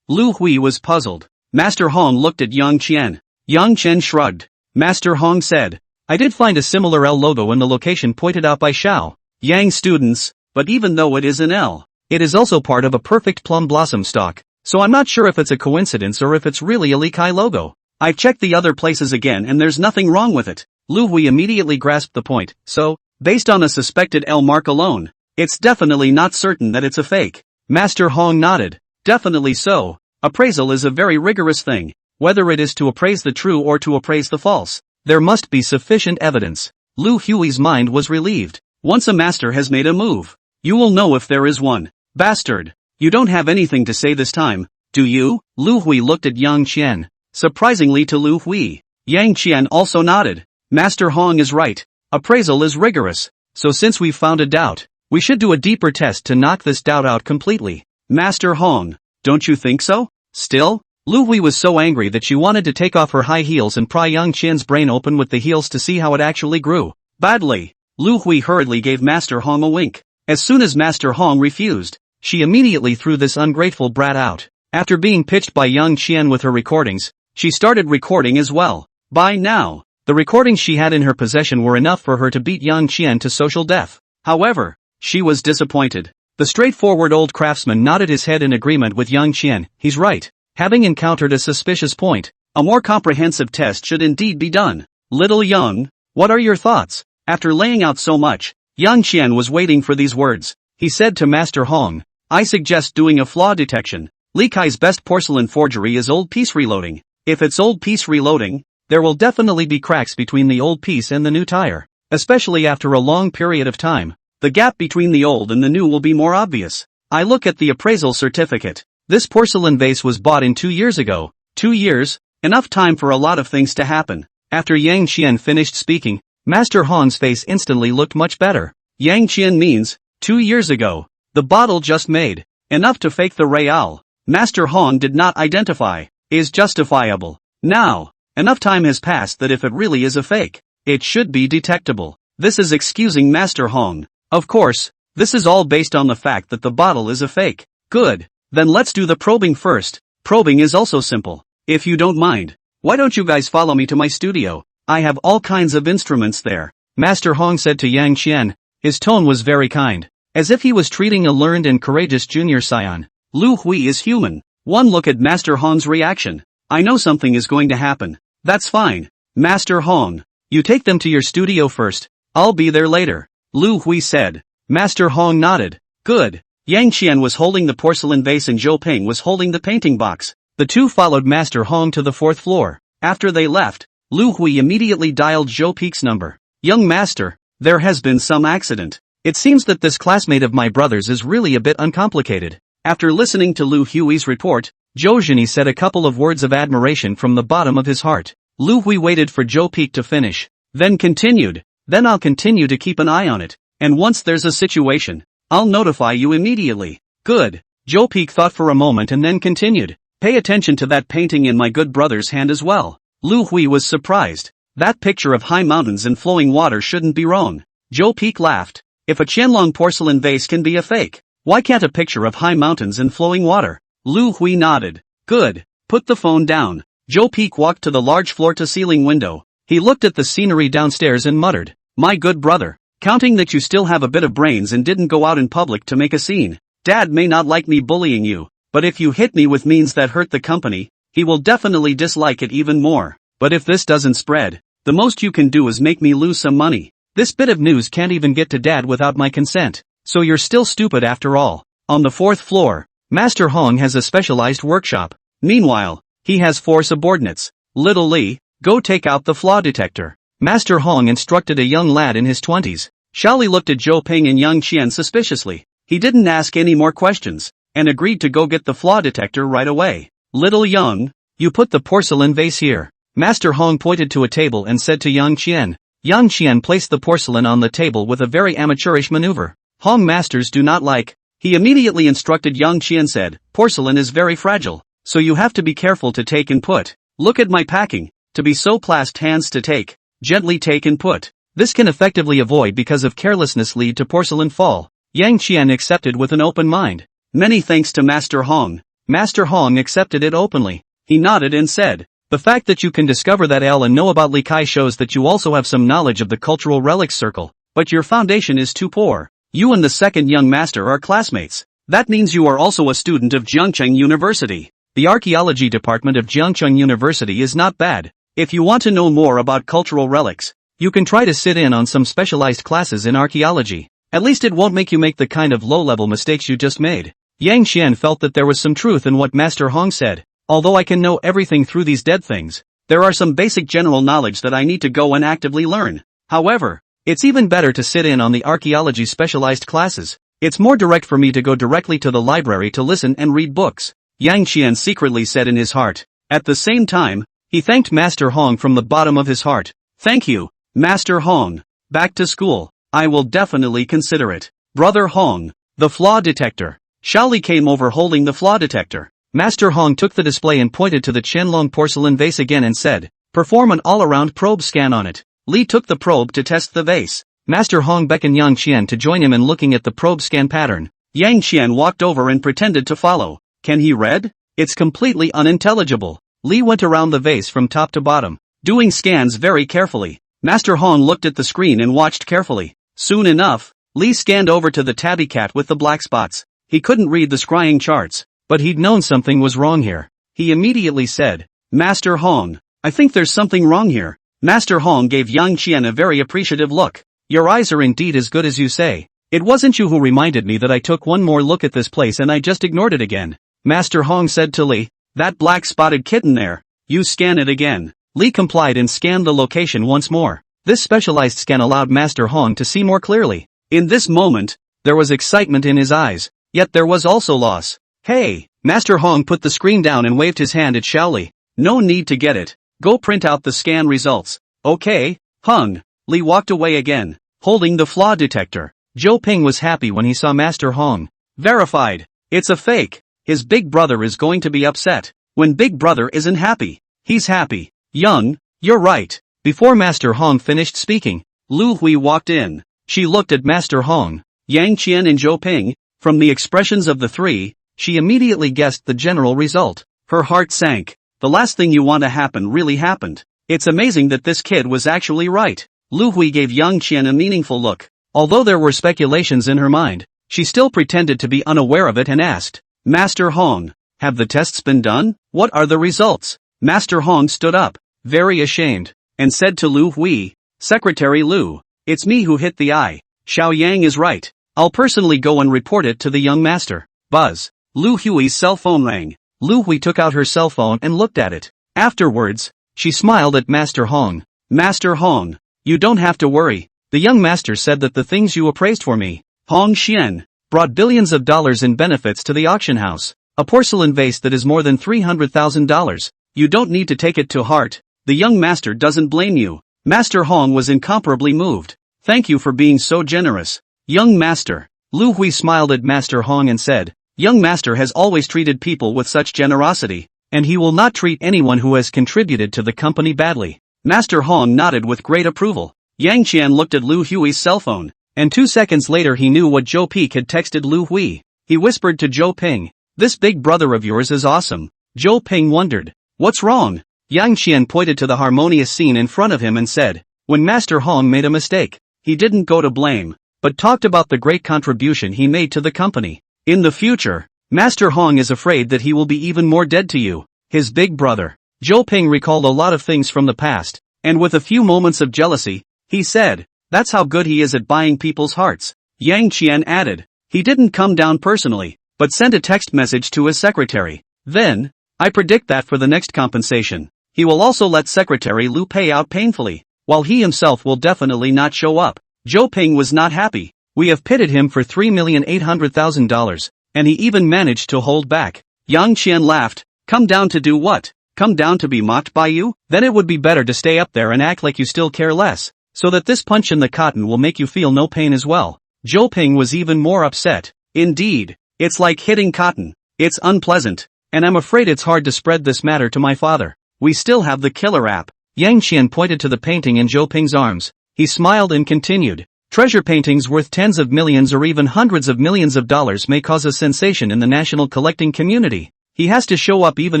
Lu Hui was puzzled. Master Hong looked at Yang Qian. Yang Qian shrugged. Master Hong said, "I did find a similar L logo in the location pointed out by Xiao Yang students, but even though it is an L, it is also part of a perfect plum blossom stalk, so I'm not sure if it's a coincidence or if it's really a Li Kai logo. I've checked the other places again and there's nothing wrong with it." Lu Hui immediately grasped the point. "So, based on a suspected L mark alone, it's definitely not certain that it's a fake." Master Hong nodded. "Definitely so. Appraisal is a very rigorous thing. Whether it is to appraise the true or to appraise the false, there must be sufficient evidence." Lu Hui's mind was relieved. Once a master has made a move, you will know if there is one. Bastard. You don't have anything to say this time, do you? Lu Hui looked at Yang Qian. Surprisingly to Lu Hui, Yang Qian also nodded. Master Hong is right. Appraisal is rigorous. So since we've found a doubt, we should do a deeper test to knock this doubt out completely. Master Hong, don't you think so? Still? Lu Hui was so angry that she wanted to take off her high heels and pry Yang Qian's brain open with the heels to see how it actually grew. Badly. Lu Hui hurriedly gave Master Hong a wink. As soon as Master Hong refused, she immediately threw this ungrateful brat out. After being pitched by Yang Qian with her recordings, she started recording as well. By now, the recordings she had in her possession were enough for her to beat Yang Qian to social death. However, she was disappointed. The straightforward old craftsman nodded his head in agreement with Yang Qian. He's right. Having encountered a suspicious point, a more comprehensive test should indeed be done. Little Yang, what are your thoughts? After laying out so much, Yang Qian was waiting for these words. He said to Master Hong, I suggest doing a flaw detection. Li Kai's best porcelain forgery is old piece reloading. If it's old piece reloading, there will definitely be cracks between the old piece and the new tire. Especially after a long period of time, the gap between the old and the new will be more obvious. I look at the appraisal certificate. This porcelain vase was bought in 2 years ago. 2 years? Enough time for a lot of things to happen. After Yang Qian finished speaking, Master Hong's face instantly looked much better. Yang Qian means, 2 years ago. The bottle just made. Enough to fake the real. Master Hong did not identify. Is justifiable. Now, enough time has passed that if it really is a fake, it should be detectable. This is excusing Master Hong. Of course, this is all based on the fact that the bottle is a fake. Good. Then let's do the probing first. Probing is also simple. If you don't mind, why don't you guys follow me to my studio? I have all kinds of instruments there. Master Hong said to Yang Qian. His tone was very kind, as if he was treating a learned and courageous junior scion. Lu Hui is human. One look at Master Hong's reaction. I know something is going to happen. That's fine. Master Hong, you take them to your studio first. I'll be there later. Lu Hui said. Master Hong nodded. Good. Yang Qian was holding the porcelain vase and Zhou Ping was holding the painting box. The two followed Master Hong to the 4th floor. After they left, Lu Hui immediately dialed Zhou Ping's number. Young master, there has been some accident. It seems that this classmate of my brother's is really a bit uncomplicated. After listening to Lu Hui's report, Zhou Zhini said a couple of words of admiration from the bottom of his heart. Lu Hui waited for Zhou Ping to finish, then continued. Then I'll continue to keep an eye on it, and once there's a situation, I'll notify you immediately. Good. Zhou Ping thought for a moment and then continued. Pay attention to that painting in my good brother's hand as well. Lu Hui was surprised. That picture of high mountains and flowing water shouldn't be wrong. Zhou Ping laughed. If a Qianlong porcelain vase can be a fake, why can't a picture of high mountains and flowing water? Lu Hui nodded. Good. Put the phone down. Zhou Ping walked to the large floor-to-ceiling window. He looked at the scenery downstairs and muttered. My good brother. Counting that you still have a bit of brains and didn't go out in public to make a scene. Dad may not like me bullying you, but if you hit me with means that hurt the company, he will definitely dislike it even more. But if this doesn't spread, the most you can do is make me lose some money. This bit of news can't even get to Dad without my consent. So you're still stupid after all. On the 4th floor, Master Hong has a specialized workshop. Meanwhile, he has 4 subordinates. Little Li, go take out the flaw detector. Master Hong instructed a young lad in his 20s. Xiaoli looked at Zhou Ping and Yang Qian suspiciously. He didn't ask any more questions, and agreed to go get the flaw detector right away. Little Yang, you put the porcelain vase here. Master Hong pointed to a table and said to Yang Qian. Yang Qian placed the porcelain on the table with a very amateurish maneuver. Hong masters do not like. He immediately instructed Yang Qian said, porcelain is very fragile, so you have to be careful to take and put. Look at my packing. To be so clasped hands to take. Gently take and put. This can effectively avoid because of carelessness lead to porcelain fall. Yang Qian accepted with an open mind. Many thanks to Master Hong. Master Hong accepted it openly. He nodded and said, the fact that you can discover that L and know about Li Kai shows that you also have some knowledge of the cultural relics circle, but your foundation is too poor. You and the second young master are classmates. That means you are also a student of Jiangcheng University. The archaeology department of Jiangcheng University is not bad. If you want to know more about cultural relics, you can try to sit in on some specialized classes in archaeology. At least it won't make you make the kind of low-level mistakes you just made. Yang Qian felt that there was some truth in what Master Hong said. Although I can know everything through these dead things, there are some basic general knowledge that I need to go and actively learn. However, it's even better to sit in on the archaeology specialized classes. It's more direct for me to go directly to the library to listen and read books, Yang Qian secretly said in his heart. At the same time, he thanked Master Hong from the bottom of his heart. Thank you, Master Hong. Back to school. I will definitely consider it. Brother Hong. The flaw detector. Xiaoli came over holding the flaw detector. Master Hong took the display and pointed to the Qianlong porcelain vase again and said, perform an all-around probe scan on it. Li took the probe to test the vase. Master Hong beckoned Yang Qian to join him in looking at the probe scan pattern. Yang Qian walked over and pretended to follow. Can he read? It's completely unintelligible. Li went around the vase from top to bottom, doing scans very carefully. Master Hong looked at the screen and watched carefully. Soon enough, Li scanned over to the tabby cat with the black spots. He couldn't read the scrying charts, but he'd known something was wrong here. He immediately said, Master Hong, I think there's something wrong here. Master Hong gave Yang Qian a very appreciative look. Your eyes are indeed as good as you say. It wasn't you who reminded me that I took one more look at this place and I just ignored it again. Master Hong said to Li, that black spotted kitten there, you scan it again. Li complied and scanned the location once more. This specialized scan allowed Master Hong to see more clearly. In this moment, there was excitement in his eyes, yet there was also loss. Hey! Master Hong put the screen down and waved his hand at Xiaoli. No need to get it. Go print out the scan results. Okay, Hung. Li walked away again, holding the flaw detector. Zhou Ping was happy when he saw Master Hong. Verified. It's a fake. His big brother is going to be upset. When big brother isn't happy, he's happy. Young, you're right. Before Master Hong finished speaking, Lu Hui walked in. She looked at Master Hong, Yang Qian and Zhou Ping. From the expressions of the three, she immediately guessed the general result. Her heart sank. The last thing you want to happen really happened. It's amazing that this kid was actually right. Lu Hui gave Yang Qian a meaningful look. Although there were speculations in her mind, she still pretended to be unaware of it and asked, Master Hong, have the tests been done? What are the results? Master Hong stood up, very ashamed, and said to Lu Hui, Secretary Lu, it's me who hit the eye. Xiao Yang is right. I'll personally go and report it to the young master. Buzz. Lu Hui's cell phone rang. Lu Hui took out her cell phone and looked at it. Afterwards, she smiled at Master Hong. Master Hong, you don't have to worry. The young master said that the things you appraised for me, Hong Xian, brought billions of dollars in benefits to the auction house. A porcelain vase that is more than $300,000. You don't need to take it to heart. The young master doesn't blame you. Master Hong was incomparably moved. Thank you for being so generous. Young master. Lu Hui smiled at Master Hong and said, Young master has always treated people with such generosity, and he will not treat anyone who has contributed to the company badly. Master Hong nodded with great approval. Yang Qian looked at Lu Hui's cell phone, and 2 seconds later he knew what Zhou Peak had texted Lu Hui. He whispered to Zhou Ping, this big brother of yours is awesome. Zhou Ping wondered, what's wrong? Yang Qian pointed to the harmonious scene in front of him and said, when Master Hong made a mistake, he didn't go to blame, but talked about the great contribution he made to the company. In the future, Master Hong is afraid that he will be even more dead to you, his big brother. Zhou Ping recalled a lot of things from the past, and with a few moments of jealousy, he said, that's how good he is at buying people's hearts. Yang Qian added, he didn't come down personally, but sent a text message to his secretary. Then, I predict that for the next compensation, he will also let Secretary Lu pay out painfully, while he himself will definitely not show up. Zhou Ping was not happy. We have pitted him for $3,800,000, and he even managed to hold back. Yang Qian laughed, come down to do what? Come down to be mocked by you? Then it would be better to stay up there and act like you still care less, so that this punch in the cotton will make you feel no pain as well. Zhou Ping was even more upset. Indeed, it's like hitting cotton. It's unpleasant, and I'm afraid it's hard to spread this matter to my father. We still have the killer app. Yang Qian pointed to the painting in Zhou Ping's arms. He smiled and continued. Treasure paintings worth tens of millions or even hundreds of millions of dollars may cause a sensation in the national collecting community. He has to show up even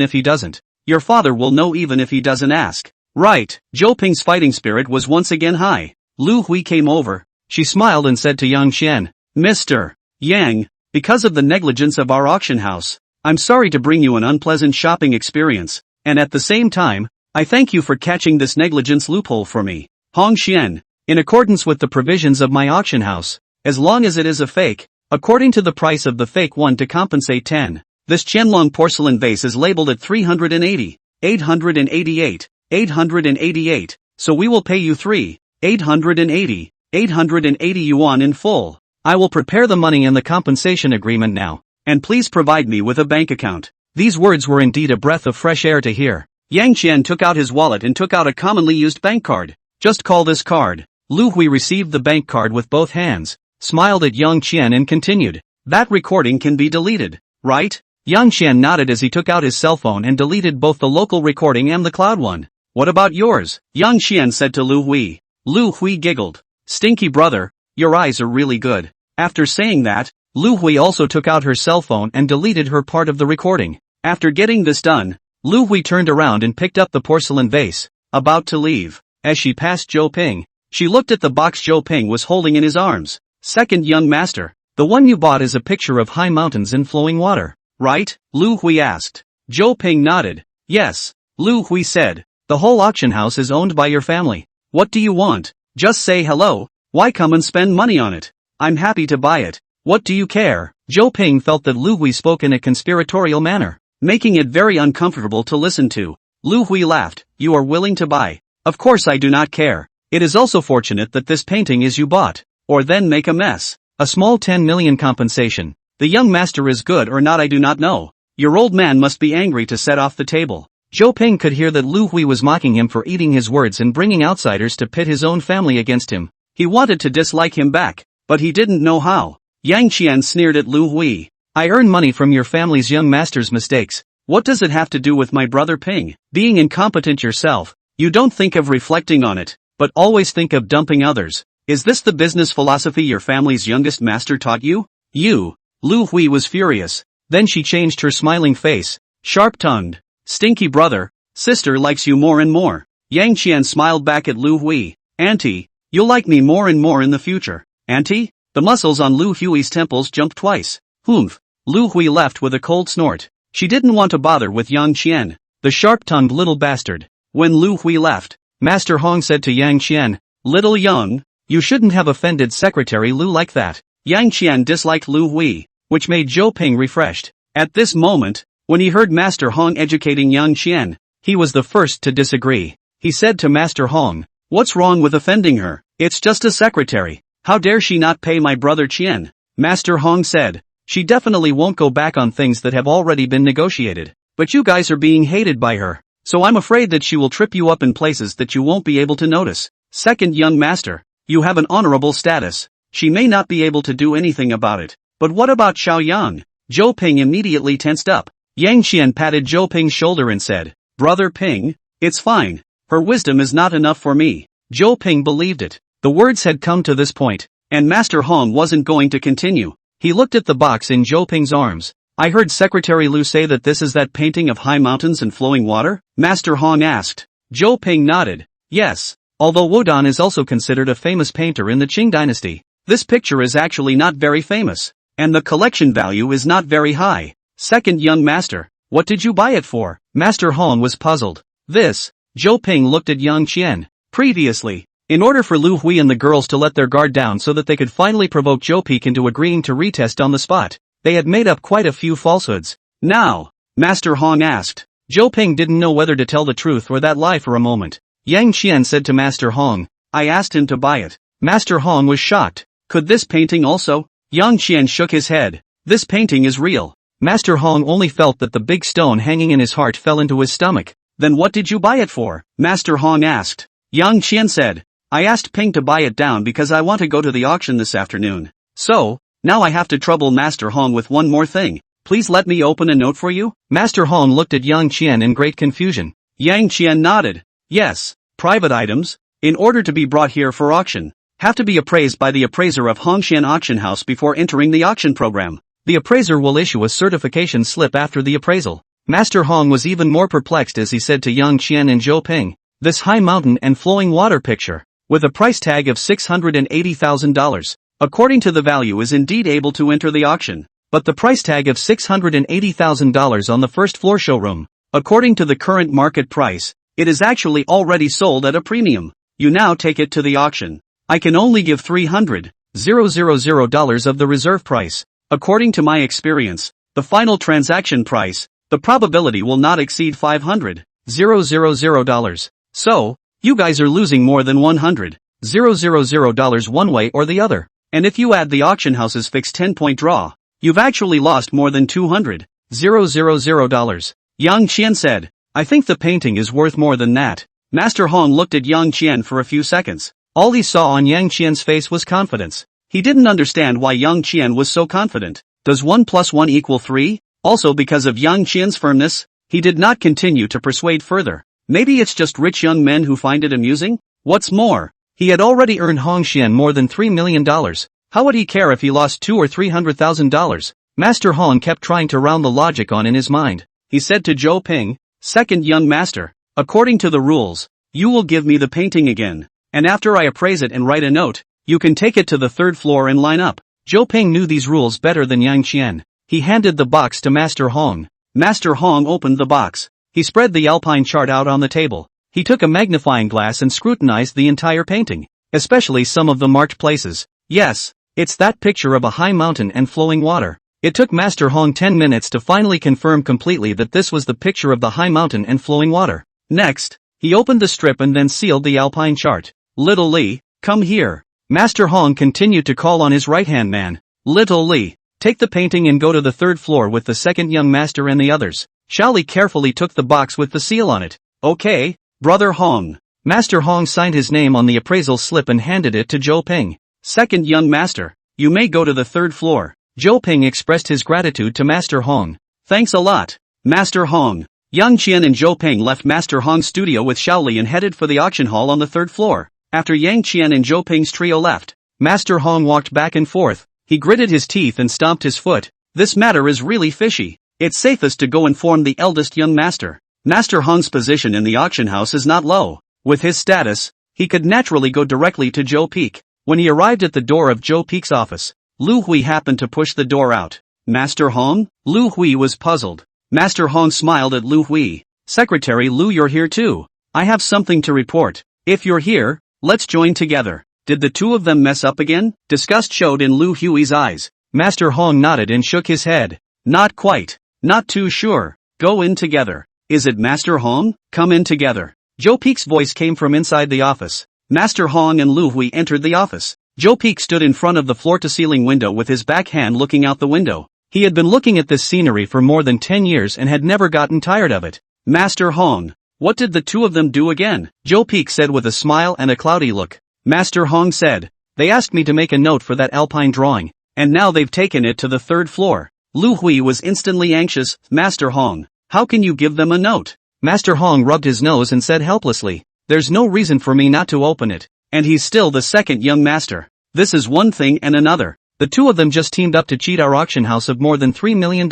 if he doesn't. Your father will know even if he doesn't ask. Right. Zhou Ping's fighting spirit was once again high. Lu Hui came over. She smiled and said to Yang Qian, Mr. Yang, because of the negligence of our auction house, I'm sorry to bring you an unpleasant shopping experience, and at the same time, I thank you for catching this negligence loophole for me. Hong Xian, in accordance with the provisions of my auction house, as long as it is a fake, according to the price of the fake one to compensate 10, this Qianlong porcelain vase is labeled at 380, 888, 888, so we will pay you 880 yuan in full. I will prepare the money and the compensation agreement now. And please provide me with a bank account. These words were indeed a breath of fresh air to hear. Yang Qian took out his wallet and took out a commonly used bank card. Just call this card. Lu Hui received the bank card with both hands, smiled at Yang Qian and continued. That recording can be deleted, right? Yang Qian nodded as he took out his cell phone and deleted both the local recording and the cloud one. What about yours? Yang Qian said to Lu Hui. Lu Hui giggled. Stinky brother, your eyes are really good. After saying that, Lu Hui also took out her cell phone and deleted her part of the recording. After getting this done, Lu Hui turned around and picked up the porcelain vase, about to leave. As she passed Zhou Ping, she looked at the box Zhou Ping was holding in his arms. Second young master. The one you bought is a picture of high mountains and flowing water, right? Lu Hui asked. Zhou Ping nodded. Yes. Lu Hui said. The whole auction house is owned by your family. What do you want? Just say hello. Why come and spend money on it? I'm happy to buy it. What do you care? Zhou Ping felt that Lu Hui spoke in a conspiratorial manner, making it very uncomfortable to listen to. Lu Hui laughed. You are willing to buy. Of course I do not care. It is also fortunate that this painting is you bought. Or then make a mess. A small 10 million compensation. The young master is good or not I do not know. Your old man must be angry to set off the table. Zhou Ping could hear that Lu Hui was mocking him for eating his words and bringing outsiders to pit his own family against him. He wanted to dislike him back, but he didn't know how. Yang Qian sneered at Lu Hui. I earn money from your family's young master's mistakes. What does it have to do with my brother Ping? Being incompetent yourself, you don't think of reflecting on it, but always think of dumping others. Is this the business philosophy your family's youngest master taught you? You. Lu Hui was furious. Then she changed her smiling face, sharp-tongued. Stinky brother, sister likes you more and more. Yang Qian smiled back at Lu Hui. Auntie, you'll like me more and more in the future. Auntie? The muscles on Lu Hui's temples jumped twice. Humph. Lu Hui left with a cold snort. She didn't want to bother with Yang Qian, the sharp-tongued little bastard. When Lu Hui left, Master Hong said to Yang Qian, Little Yang, you shouldn't have offended Secretary Lu like that. Yang Qian disliked Lu Hui, which made Zhou Ping refreshed. At this moment, when he heard Master Hong educating Yang Qian, he was the first to disagree. He said to Master Hong, what's wrong with offending her? It's just a secretary. How dare she not pay my brother Qian? Master Hong said, she definitely won't go back on things that have already been negotiated. But you guys are being hated by her, so I'm afraid that she will trip you up in places that you won't be able to notice. Second young master, you have an honorable status. She may not be able to do anything about it. But what about Xiao Yang? Zhou Ping immediately tensed up. Yang Qian patted Zhou Ping's shoulder and said, Brother Ping, it's fine. Her wisdom is not enough for me. Zhou Ping believed it. The words had come to this point, and Master Hong wasn't going to continue. He looked at the box in Zhou Ping's arms. I heard Secretary Lu say that this is that painting of high mountains and flowing water? Master Hong asked. Zhou Ping nodded. Yes. Although Wodan is also considered a famous painter in the Qing dynasty, this picture is actually not very famous, and the collection value is not very high. Second young master, what did you buy it for? Master Hong was puzzled. This. Zhou Ping looked at Yang Qian. Previously, in order for Lu Hui and the girls to let their guard down so that they could finally provoke Zhou Ping into agreeing to retest on the spot, they had made up quite a few falsehoods. Now, Master Hong asked. Zhou Ping didn't know whether to tell the truth or that lie for a moment. Yang Qian said to Master Hong, I asked him to buy it. Master Hong was shocked. Could this painting also? Yang Qian shook his head. This painting is real. Master Hong only felt that the big stone hanging in his heart fell into his stomach. Then what did you buy it for? Master Hong asked. Yang Qian said, I asked Ping to buy it down because I want to go to the auction this afternoon. So, now I have to trouble Master Hong with one more thing. Please let me open a note for you? Master Hong looked at Yang Qian in great confusion. Yang Qian nodded. Yes, private items, in order to be brought here for auction, have to be appraised by the appraiser of Hongshan Auction House before entering the auction program. The appraiser will issue a certification slip after the appraisal. Master Hong was even more perplexed as he said to Yang Qian and Zhou Ping, this high mountain and flowing water picture, with a price tag of $680,000, according to the value is indeed able to enter the auction, but the price tag of $680,000 on the first floor showroom, according to the current market price, it is actually already sold at a premium. You now take it to the auction. I can only give $300,000 of the reserve price. According to my experience, the final transaction price, the probability will not exceed $500,000. So, you guys are losing more than $100,000 one way or the other. And if you add the auction house's fixed 10-point draw, you've actually lost more than $200,000. Yang Qian said, I think the painting is worth more than that. Master Hong looked at Yang Qian for a few seconds. All he saw on Yang Qian's face was confidence. He didn't understand why Yang Qian was so confident. Does 1 plus 1 equal 3? Also because of Yang Qian's firmness, he did not continue to persuade further. Maybe it's just rich young men who find it amusing? What's more, he had already earned Hong Qian more than $3 million. How would he care if he lost $200,000 or $300,000? Master Hong kept trying to round the logic on in his mind. He said to Zhou Ping, second young master, according to the rules, you will give me the painting again, and after I appraise it and write a note, you can take it to the third floor and line up. Zhou Ping knew these rules better than Yang Qian. He handed the box to Master Hong. Master Hong opened the box. He spread the alpine chart out on the table. He took a magnifying glass and scrutinized the entire painting, especially some of the marked places. Yes, it's that picture of a high mountain and flowing water. It took Master Hong 10 minutes to finally confirm completely that this was the picture of the high mountain and flowing water. Next, he opened the strip and then sealed the alpine chart. Little Li, come here. Master Hong continued to call on his right-hand man. Little Li, take the painting and go to the third floor with the second young master and the others. Xiao Li carefully took the box with the seal on it. Okay, Brother Hong. Master Hong signed his name on the appraisal slip and handed it to Zhou Ping. Second young master, you may go to the third floor. Zhou Ping expressed his gratitude to Master Hong. Thanks a lot, Master Hong. Yang Qian and Zhou Ping left Master Hong's studio with Xiao Li and headed for the auction hall on the third floor. After Yang Qian and Zhou Ping's trio left, Master Hong walked back and forth. He gritted his teeth and stomped his foot. This matter is really fishy. It's safest to go inform the eldest young master. Master Hong's position in the auction house is not low. With his status, he could naturally go directly to Zhou Peak. When he arrived at the door of Zhou Peak's office, Lu Hui happened to push the door out. Master Hong? Lu Hui was puzzled. Master Hong smiled at Lu Hui. Secretary Lu, you're here too. I have something to report. If you're here, let's join together. Did the two of them mess up again? Disgust showed in Lu Hui's eyes. Master Hong nodded and shook his head. Not quite. Not too sure. Go in together. Is it Master Hong? Come in together. Zhou Peak's voice came from inside the office. Master Hong and Lu Hui entered the office. Zhou Peak stood in front of the floor-to-ceiling window with his backhand looking out the window. He had been looking at this scenery for more than 10 years and had never gotten tired of it. Master Hong, what did the two of them do again? Zhou Peak said with a smile and a cloudy look. Master Hong said, they asked me to make a note for that alpine drawing, and now they've taken it to the third floor. Lu Hui was instantly anxious. Master Hong, how can you give them a note? Master Hong rubbed his nose and said helplessly, there's no reason for me not to open it, and he's still the second young master. This is one thing and another. The two of them just teamed up to cheat our auction house of more than $3 million.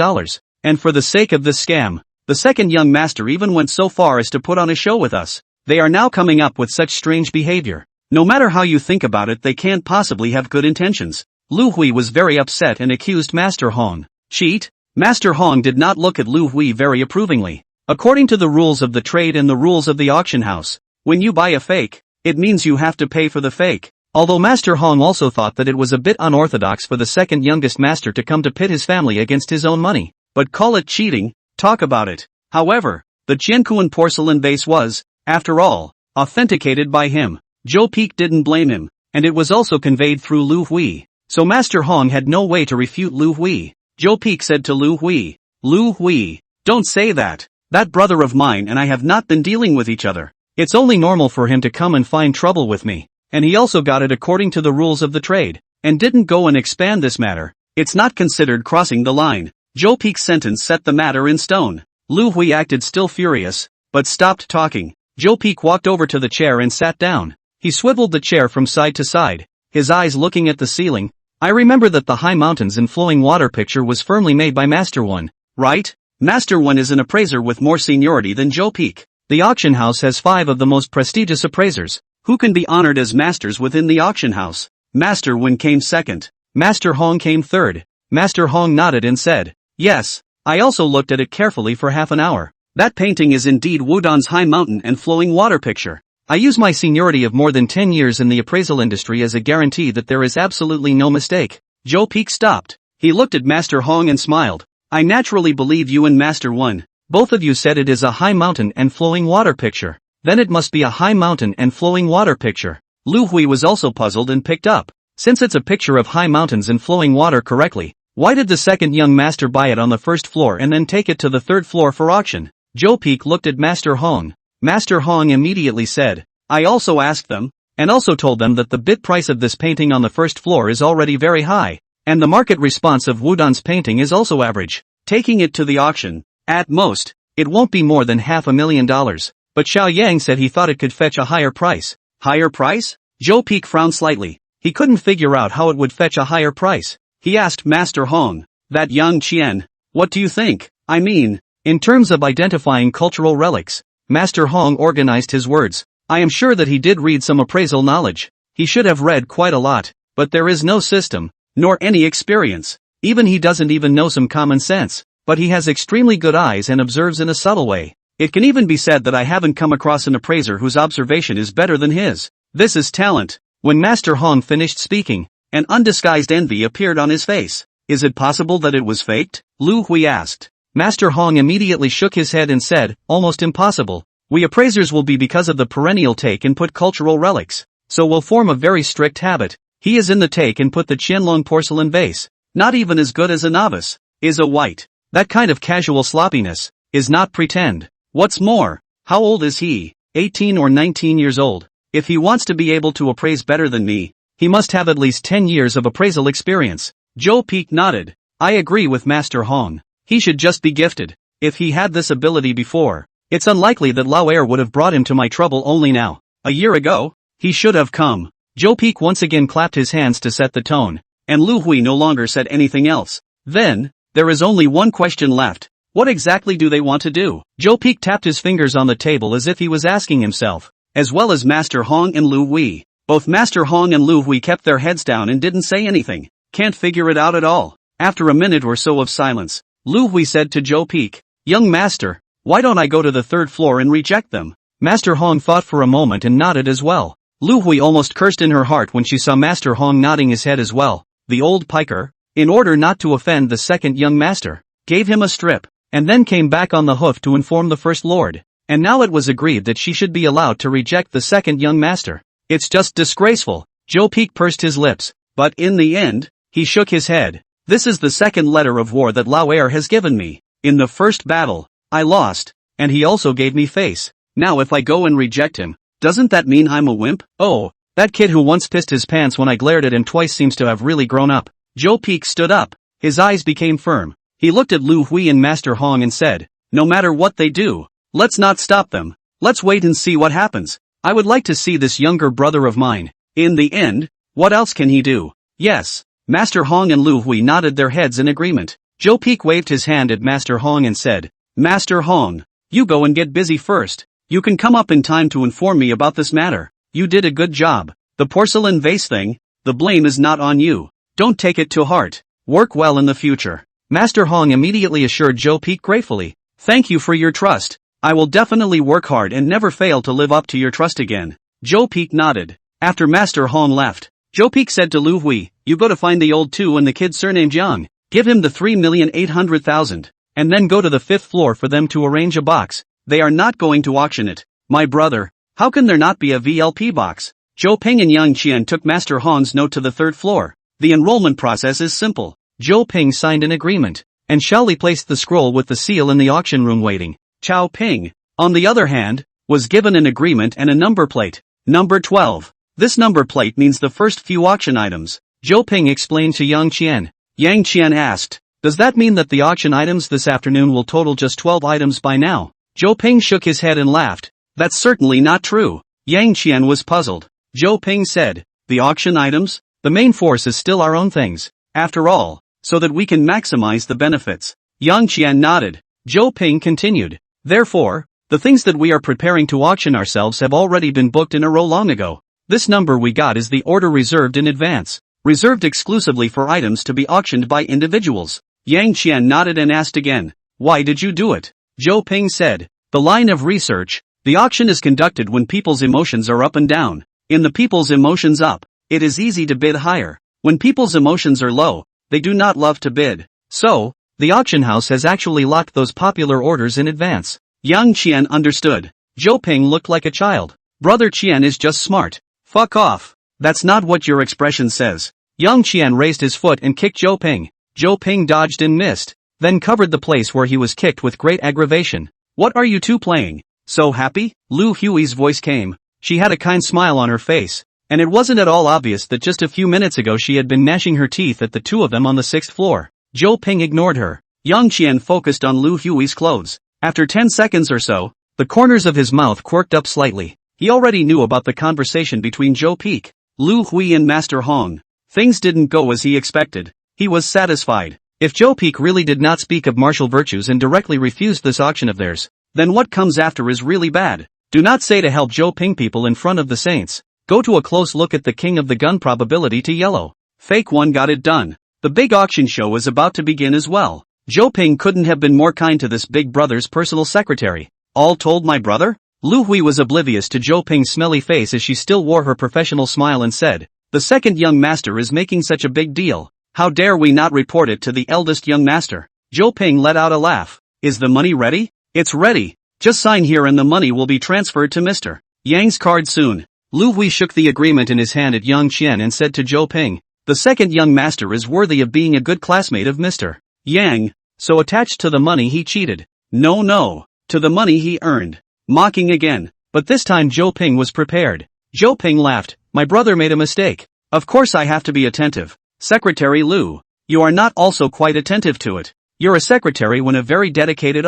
And for the sake of this scam, the second young master even went so far as to put on a show with us. They are now coming up with such strange behavior. No matter how you think about it, they can't possibly have good intentions. Lu Hui was very upset and accused Master Hong. Cheat? Master Hong did not look at Lu Hui very approvingly. According to the rules of the trade and the rules of the auction house, when you buy a fake, it means you have to pay for the fake. Although Master Hong also thought that it was a bit unorthodox for the second youngest master to come to pit his family against his own money. But call it cheating, talk about it. However, the Jiankuan porcelain vase was, after all, authenticated by him. Zhou Peak didn't blame him, and it was also conveyed through Lu Hui. So Master Hong had no way to refute Lu Hui. Zhou Peak said to Lu Hui, don't say that. That brother of mine and I have not been dealing with each other. It's only normal for him to come and find trouble with me. And he also got it according to the rules of the trade, and didn't go and expand this matter. It's not considered crossing the line. Zhou Peak's sentence set the matter in stone. Lu Hui acted still furious, but stopped talking. Zhou Peak walked over to the chair and sat down. He swiveled the chair from side to side, his eyes looking at the ceiling. I remember that the high mountains and flowing water picture was firmly made by Master One, right? Master One is an appraiser with more seniority than Zhou Peak. The auction house has 5 of the most prestigious appraisers, who can be honored as masters within the auction house. Master One came second. Master Hong came third. Master Hong nodded and said, yes, I also looked at it carefully for half an hour. That painting is indeed Wudan's high mountain and flowing water picture. I use my seniority of more than 10 years in the appraisal industry as a guarantee that there is absolutely no mistake. Zhou Peak stopped. He looked at Master Hong and smiled. I naturally believe you and Master One. Both of you said it is a high mountain and flowing water picture. Then it must be a high mountain and flowing water picture. Lu Hui was also puzzled and picked up. Since it's a picture of high mountains and flowing water correctly, why did the second young master buy it on the first floor and then take it to the third floor for auction? Joe Peek looked at Master Hong. Master Hong immediately said, I also asked them, and also told them that the bid price of this painting on the first floor is already very high, and the market response of Wudon's painting is also average. Taking it to the auction, at most, it won't be more than $500,000, but Xiao Yang said he thought it could fetch a higher price. Higher price? Joe Peek frowned slightly. He couldn't figure out how it would fetch a higher price. He asked Master Hong, that Yang Qian, what do you think? I mean, in terms of identifying cultural relics. Master Hong organized his words. I am sure that he did read some appraisal knowledge. He should have read quite a lot, but there is no system, nor any experience. Even he doesn't even know some common sense, but he has extremely good eyes and observes in a subtle way. It can even be said that I haven't come across an appraiser whose observation is better than his. This is talent. When Master Hong finished speaking, an undisguised envy appeared on his face. Is it possible that it was faked? Lu Hui asked. Master Hong immediately shook his head and said, almost impossible. We appraisers will be because of the perennial take and put cultural relics, so we'll form a very strict habit. He is in the take and put the Qianlong porcelain vase. Not even as good as a novice. Is a white. That kind of casual sloppiness. Is not pretend. What's more, how old is he? 18 or 19 years old. If he wants to be able to appraise better than me, he must have at least 10 years of appraisal experience. Joe Peek nodded. I agree with Master Hong. He should just be gifted. If he had this ability before, it's unlikely that Lao Er would have brought him to my trouble only now. A year ago, he should have come. Joe Peek once again clapped his hands to set the tone, and Lu Hui no longer said anything else. Then, there is only one question left. What exactly do they want to do? Joe Peek tapped his fingers on the table as if he was asking himself, as well as Master Hong and Lu Hui. Both Master Hong and Lu Hui kept their heads down and didn't say anything. Can't figure it out at all. After a minute or so of silence, Lu Hui said to Joe Peek, Young master, why don't I go to the third floor and reject them? Master Hong thought for a moment and nodded as well. Lu Hui almost cursed in her heart when she saw Master Hong nodding his head as well. The old piker, in order not to offend the second young master, gave him a strip, and then came back on the hoof to inform the first lord. And now it was agreed that she should be allowed to reject the second young master. It's just disgraceful. Joe Peek pursed his lips, but in the end, he shook his head. This is the second letter of war that Lao Er has given me. In the first battle, I lost, and he also gave me face. Now if I go and reject him, doesn't that mean I'm a wimp? Oh, that kid who once pissed his pants when I glared at him twice seems to have really grown up. Joe Peek stood up. His eyes became firm. He looked at Lu Hui and Master Hong and said, no matter what they do, let's not stop them. Let's wait and see what happens. I would like to see this younger brother of mine. In the end, what else can he do? Yes. Master Hong and Lu Hui nodded their heads in agreement. Joe Peek waved his hand at Master Hong and said, Master Hong, you go and get busy first. You can come up in time to inform me about this matter. You did a good job. The porcelain vase thing, the blame is not on you. Don't take it to heart. Work well in the future. Master Hong immediately assured Joe Peek gratefully. Thank you for your trust. I will definitely work hard and never fail to live up to your trust again. Joe Peek nodded. After Master Hong left, Joe Peek said to Lu Hui, you go to find the old two and the kid surnamed Jiang. Give him the 3,800,000, and then go to the 5th floor for them to arrange a box. They are not going to auction it. My brother, how can there not be a VLP box? Zhou Ping and Yang Qian took Master Hong's note to the 3rd floor. The enrollment process is simple. Zhou Ping signed an agreement, and Shaoli placed the scroll with the seal in the auction room waiting. Chao Ping, on the other hand, was given an agreement and a number plate. Number 12. This number plate means the first few auction items. Zhou Ping explained to Yang Qian. Yang Qian asked, does that mean that the auction items this afternoon will total just 12 items by now? Zhou Ping shook his head and laughed. That's certainly not true. Yang Qian was puzzled. Zhou Ping said, the auction items? The main force is still our own things, after all, so that we can maximize the benefits. Yang Qian nodded. Zhou Ping continued. Therefore, the things that we are preparing to auction ourselves have already been booked in a row long ago. This number we got is the order reserved in advance, reserved exclusively for items to be auctioned by individuals. Yang Qian nodded and asked again, why did you do it? Zhou Ping said, the line of research. The auction is conducted when people's emotions are up and down. In the people's emotions up, it is easy to bid higher. When people's emotions are low, they do not love to bid. So, the auction house has actually locked those popular orders in advance. Yang Qian understood. Zhou Ping looked like a child. Brother Qian is just smart. Fuck off. That's not what your expression says. Yang Qian raised his foot and kicked Zhou Ping. Zhou Ping dodged and missed, then covered the place where he was kicked with great aggravation. What are you two playing? So happy? Lu Hui's voice came. She had a kind smile on her face, and it wasn't at all obvious that just a few minutes ago she had been gnashing her teeth at the two of them on the 6th floor. Zhou Ping ignored her. Yang Qian focused on Lu Hui's clothes. After 10 seconds or so, the corners of his mouth quirked up slightly. He already knew about the conversation between Zhou Peak, Lu Hui and Master Hong. Things didn't go as he expected. He was satisfied. If Zhou Peak really did not speak of martial virtues and directly refused this auction of theirs, then what comes after is really bad. Do not say to help Zhou Ping people in front of the saints. Go to a close look at the king of the gun probability to yellow. Fake one got it done. The big auction show is about to begin as well. Zhou Ping couldn't have been more kind to this big brother's personal secretary. All told my brother? Lu Hui was oblivious to Zhou Ping's smelly face as she still wore her professional smile and said, the second young master is making such a big deal. How dare we not report it to the eldest young master? Zhou Ping let out a laugh. Is the money ready? It's ready. Just sign here and the money will be transferred to Mr. Yang's card soon. Lu Hui shook the agreement in his hand at Yang Qian and said to Zhou Ping, the second young master is worthy of being a good classmate of Mr. Yang, so attached to the money he cheated. No, to the money he earned. Mocking again, but this time Zhou Ping was prepared. Zhou Ping laughed, my brother made a mistake. Of course I have to be attentive. Secretary Lu, you are not also quite attentive to it. You're a secretary when a very dedicated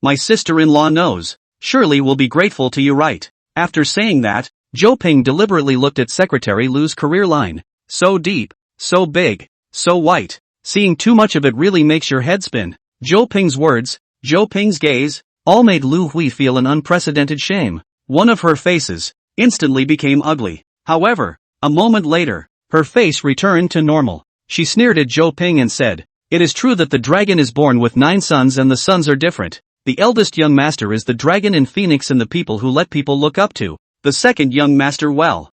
my sister-in-law knows. Surely will be grateful to you, right? After saying that, Zhou Ping deliberately looked at Secretary Lu's career line. So deep, so big, so white. Seeing too much of it really makes your head spin. Zhou Ping's words, Zhou Ping's gaze, all made Lu Hui feel an unprecedented shame. One of her faces instantly became ugly. However, a moment later, her face returned to normal. She sneered at Zhou Ping and said, it is true that the dragon is born with 9 sons and the sons are different. The eldest young master is the dragon and phoenix and the people who let people look up to. The second young master well.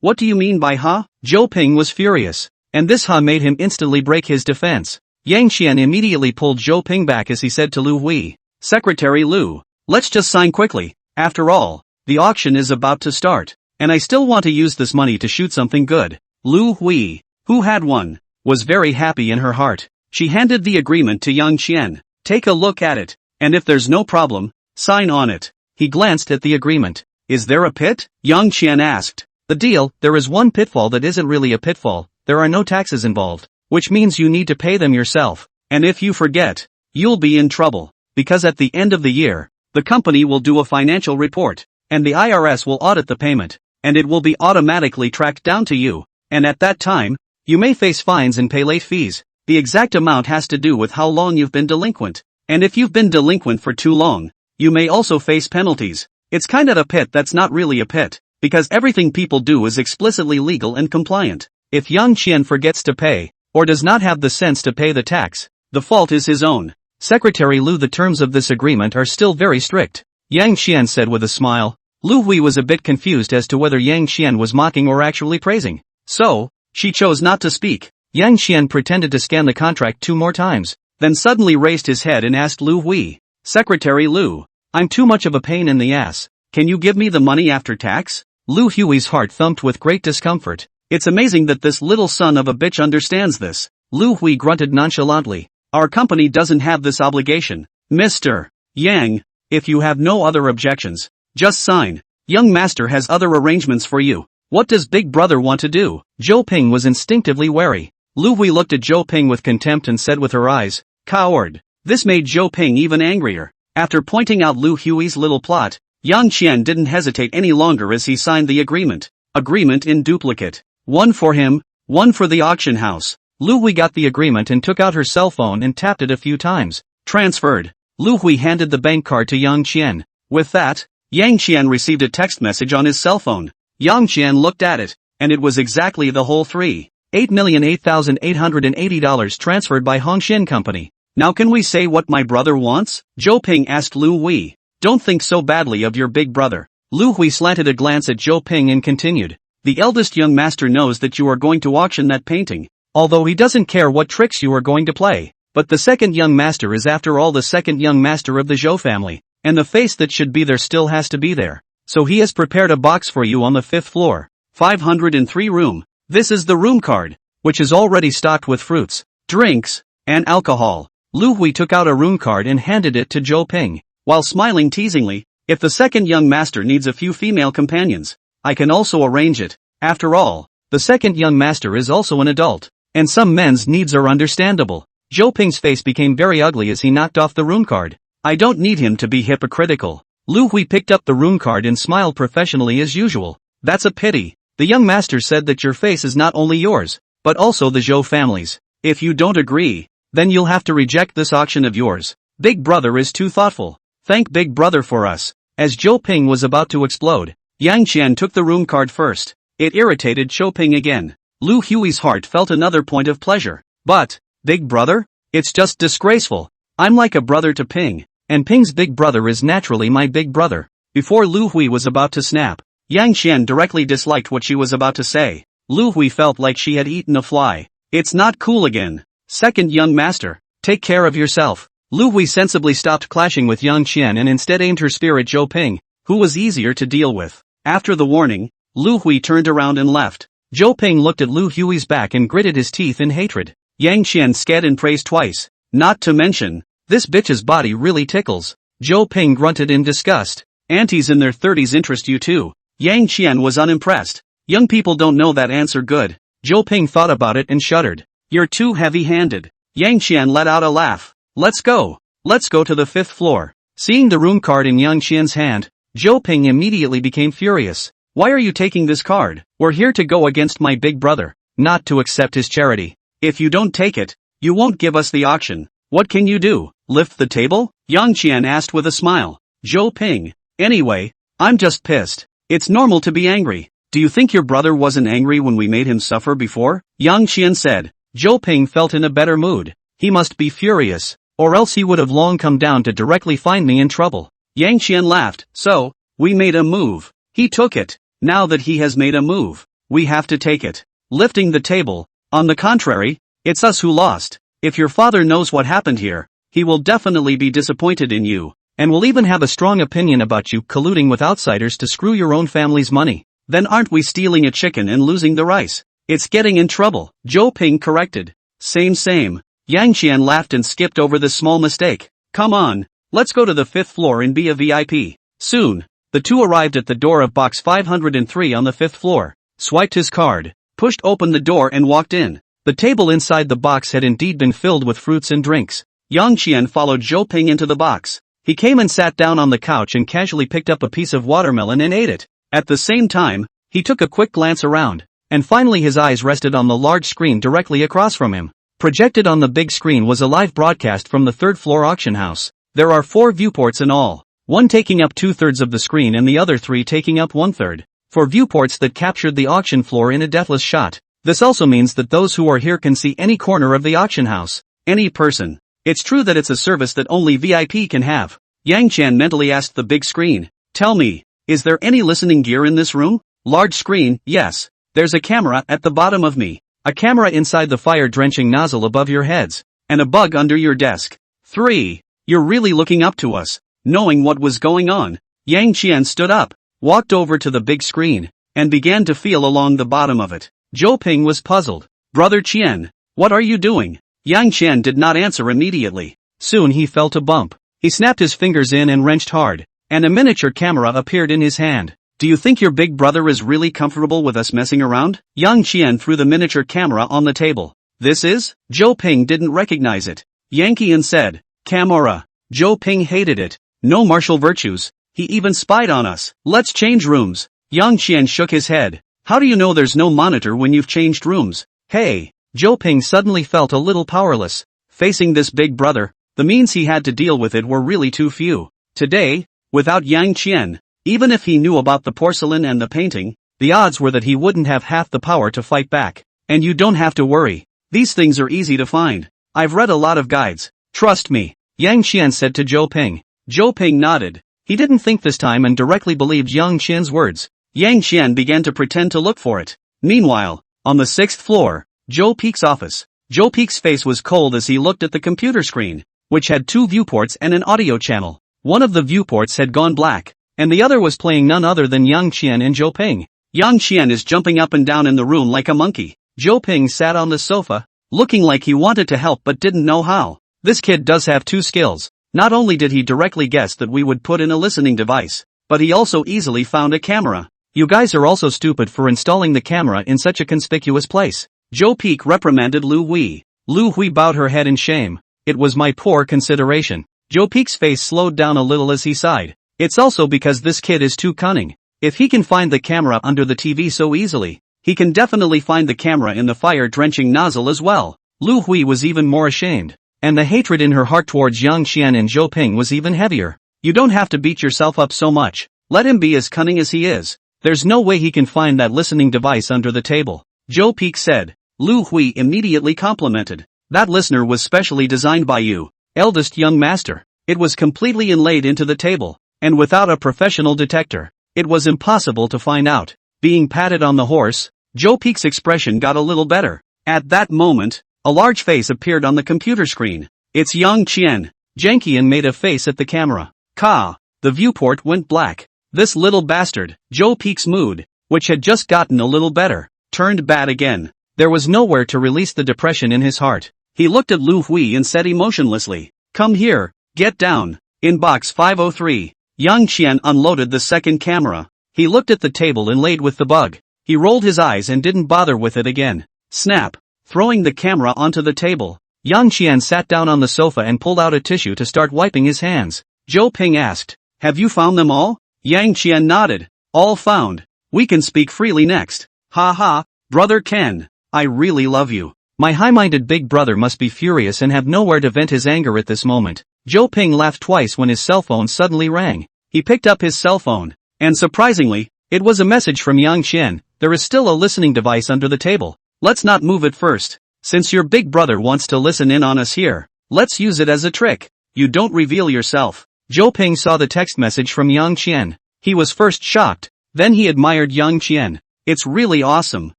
What do you mean by huh? Zhou Ping was furious, and this huh made him instantly break his defense. Yang Qian immediately pulled Zhou Ping back as he said to Lu Hui, Secretary Lu, let's just sign quickly. After all, the auction is about to start, and I still want to use this money to shoot something good. Lu Hui, who had won, was very happy in her heart. She handed the agreement to Yang Qian. Take a look at it, and if there's no problem, sign on it. He glanced at the agreement. Is there a pit? Yang Qian asked. The deal, there is one pitfall that isn't really a pitfall. There are no taxes involved, which means you need to pay them yourself. And if you forget, you'll be in trouble. Because at the end of the year, the company will do a financial report, and the IRS will audit the payment, and it will be automatically tracked down to you, and at that time, you may face fines and pay late fees. The exact amount has to do with how long you've been delinquent, and if you've been delinquent for too long, you may also face penalties. It's kind of a pit that's not really a pit, because everything people do is explicitly legal and compliant. If Yang Qian forgets to pay, or does not have the sense to pay the tax, the fault is his own. Secretary Lu, the terms of this agreement are still very strict. Yang Qian said with a smile. Lu Hui was a bit confused as to whether Yang Qian was mocking or actually praising. So, she chose not to speak. Yang Qian pretended to scan the contract 2 more times, then suddenly raised his head and asked Lu Hui, Secretary Lu, I'm too much of a pain in the ass. Can you give me the money after tax? Lu Hui's heart thumped with great discomfort. It's amazing that this little son of a bitch understands this. Lu Hui grunted nonchalantly. Our company doesn't have this obligation. Mr. Yang, if you have no other objections, just sign. Young master has other arrangements for you. What does big brother want to do? Zhou Ping was instinctively wary. Lu Hui looked at Zhou Ping with contempt and said with her eyes, coward. This made Zhou Ping even angrier. After pointing out Lu Hui's little plot, Yang Qian didn't hesitate any longer as he signed the agreement. Agreement in duplicate. One for him, one for the auction house. Lu Hui got the agreement and took out her cell phone and tapped it a few times. Transferred. Lu Hui handed the bank card to Yang Qian. With that, Yang Qian received a text message on his cell phone. Yang Qian looked at it, and it was exactly the whole $8,008,880 transferred by Hongxian Company. Now can we say what my brother wants? Zhou Ping asked Lu Hui. Don't think so badly of your big brother. Lu Hui slanted a glance at Zhou Ping and continued. The eldest young master knows that you are going to auction that painting, although he doesn't care what tricks you are going to play. But the second young master is after all the second young master of the Zhou family, and the face that should be there still has to be there. So he has prepared a box for you on the 5th floor. 503 room. This is the room card, which is already stocked with fruits, drinks, and alcohol. Lu Hui took out a room card and handed it to Zhou Ping, while smiling teasingly. If the second young master needs a few female companions, I can also arrange it. After all, the second young master is also an adult, and some men's needs are understandable. Zhou Ping's face became very ugly as he knocked off the room card. I don't need him to be hypocritical. Lu Hui picked up the room card and smiled professionally as usual. That's a pity. The young master said that your face is not only yours, but also the Zhou family's. If you don't agree, then you'll have to reject this auction of yours. Big brother is too thoughtful. Thank Big Brother for us. As Zhou Ping was about to explode, Yang Qian took the room card first. It irritated Zhou Ping again. Lu Hui's heart felt another point of pleasure. But, Big Brother? It's just disgraceful. I'm like a brother to Ping, and Ping's big brother is naturally my big brother. Before Lu Hui was about to snap, Yang Qian directly disliked what she was about to say. Lu Hui felt like she had eaten a fly. It's not cool again. Second young master, take care of yourself. Lu Hui sensibly stopped clashing with Yang Qian and instead aimed her spear at Zhou Ping, who was easier to deal with. After the warning, Lu Hui turned around and left. Zhou Ping looked at Lu Hui's back and gritted his teeth in hatred. Yang Qian sked and praised twice. Not to mention, this bitch's body really tickles. Zhou Ping grunted in disgust. Aunties in their 30s interest you too. Yang Qian was unimpressed. Young people don't know that answer good. Zhou Ping thought about it and shuddered. You're too heavy-handed. Yang Qian let out a laugh. Let's go. Let's go to the 5th floor. Seeing the room card in Yang Qian's hand, Zhou Ping immediately became furious. Why are you taking this card? We're here to go against my big brother, not to accept his charity. If you don't take it, you won't give us the auction. What can you do? Lift the table? Yang Qian asked with a smile. Zhou Ping. Anyway, I'm just pissed. It's normal to be angry. Do you think your brother wasn't angry when we made him suffer before? Yang Qian said. Zhou Ping felt in a better mood. He must be furious, or else he would have long come down to directly find me in trouble. Yang Qian laughed. So, we made a move. He took it. Now that he has made a move, we have to take it. Lifting the table. On the contrary, it's us who lost. If your father knows what happened here, he will definitely be disappointed in you, and will even have a strong opinion about you colluding with outsiders to screw your own family's money. Then aren't we stealing a chicken and losing the rice? It's getting in trouble. Zhou Ping corrected. Same. Yang Qian laughed and skipped over this small mistake. Come on, let's go to the 5th floor and be a VIP. Soon, the two arrived at the door of box 503 on the 5th floor, swiped his card, pushed open the door and walked in. The table inside the box had indeed been filled with fruits and drinks. Yang Qian followed Zhou Ping into the box. He came and sat down on the couch and casually picked up a piece of watermelon and ate it. At the same time, he took a quick glance around, and finally his eyes rested on the large screen directly across from him. Projected on the big screen was a live broadcast from the 3rd floor auction house. There are 4 viewports in all, one taking up 2/3 of the screen and the other 3 taking up 1/3. 4 viewports that captured the auction floor in a deathless shot. This also means that those who are here can see any corner of the auction house. Any person. It's true that it's a service that only VIP can have. Yang Qian mentally asked the big screen. Tell me, is there any listening gear in this room? Large screen, yes. There's a camera at the bottom of me. A camera inside the fire-drenching nozzle above your heads. And a bug under your desk. 3. You're really looking up to us, knowing what was going on. Yang Qian stood up, walked over to the big screen, and began to feel along the bottom of it. Zhou Ping was puzzled. Brother Qian, what are you doing? Yang Qian did not answer immediately. Soon he felt a bump. He snapped his fingers in and wrenched hard, and a miniature camera appeared in his hand. Do you think your big brother is really comfortable with us messing around? Yang Qian threw the miniature camera on the table. This is? Zhou Ping didn't recognize it. Yang Qian said, Camera. Zhou Ping hated it. No martial virtues. He even spied on us. Let's change rooms. Yang Qian shook his head. How do you know there's no monitor when you've changed rooms? Hey. Zhou Ping suddenly felt a little powerless. Facing this big brother, the means he had to deal with it were really too few. Today, without Yang Qian, even if he knew about the porcelain and the painting, the odds were that he wouldn't have half the power to fight back. And you don't have to worry. These things are easy to find. I've read a lot of guides. Trust me. Yang Qian said to Zhou Ping. Zhou Ping nodded. He didn't think this time and directly believed Yang Qian's words. Yang Qian began to pretend to look for it. Meanwhile, on the 6th floor, Zhou Peek's office. Zhou Peek's face was cold as he looked at the computer screen, which had 2 viewports and an audio channel. One of the viewports had gone black, and the other was playing none other than Yang Qian and Zhou Ping. Yang Qian is jumping up and down in the room like a monkey. Zhou Ping sat on the sofa, looking like he wanted to help but didn't know how. This kid does have two skills. Not only did he directly guess that we would put in a listening device, but he also easily found a camera. You guys are also stupid for installing the camera in such a conspicuous place. Zhou Peak reprimanded Lu Hui. Lu Hui bowed her head in shame. It was my poor consideration. Zhou Peak's face slowed down a little as he sighed. It's also because this kid is too cunning. If he can find the camera under the TV so easily, he can definitely find the camera in the fire-drenching nozzle as well. Lu Hui was even more ashamed, and the hatred in her heart towards Yang Qian and Zhou Ping was even heavier. You don't have to beat yourself up so much. Let him be as cunning as he is. There's no way he can find that listening device under the table, Zhou Peak said. Lu Hui immediately complimented. That listener was specially designed by you, eldest young master. It was completely inlaid into the table, and without a professional detector, it was impossible to find out. Being patted on the horse, Zhou Peak's expression got a little better. At that moment, a large face appeared on the computer screen. It's Yang Qian. Yang Qian made a face at the camera. The viewport went black. This little bastard. Zhou Peak's mood, which had just gotten a little better, turned bad again. There was nowhere to release the depression in his heart. He looked at Lu Hui and said emotionlessly, "Come here, get down." In box 503, Yang Qian unloaded the second camera. He looked at the table inlaid with the bug. He rolled his eyes and didn't bother with it again. Snap! Throwing the camera onto the table, Yang Qian sat down on the sofa and pulled out a tissue to start wiping his hands. Zhou Ping asked, "Have you found them all?" Yang Qian nodded. "All found. We can speak freely next." "Ha ha, Brother Ken. I really love you." My high-minded big brother must be furious and have nowhere to vent his anger at this moment. Zhou Ping laughed twice when his cell phone suddenly rang. He picked up his cell phone, and surprisingly, it was a message from Yang Qian. "There is still a listening device under the table. Let's not move it first. Since your big brother wants to listen in on us here, let's use it as a trick. You don't reveal yourself." Zhou Ping saw the text message from Yang Qian. He was first shocked, then he admired Yang Qian. "It's really awesome.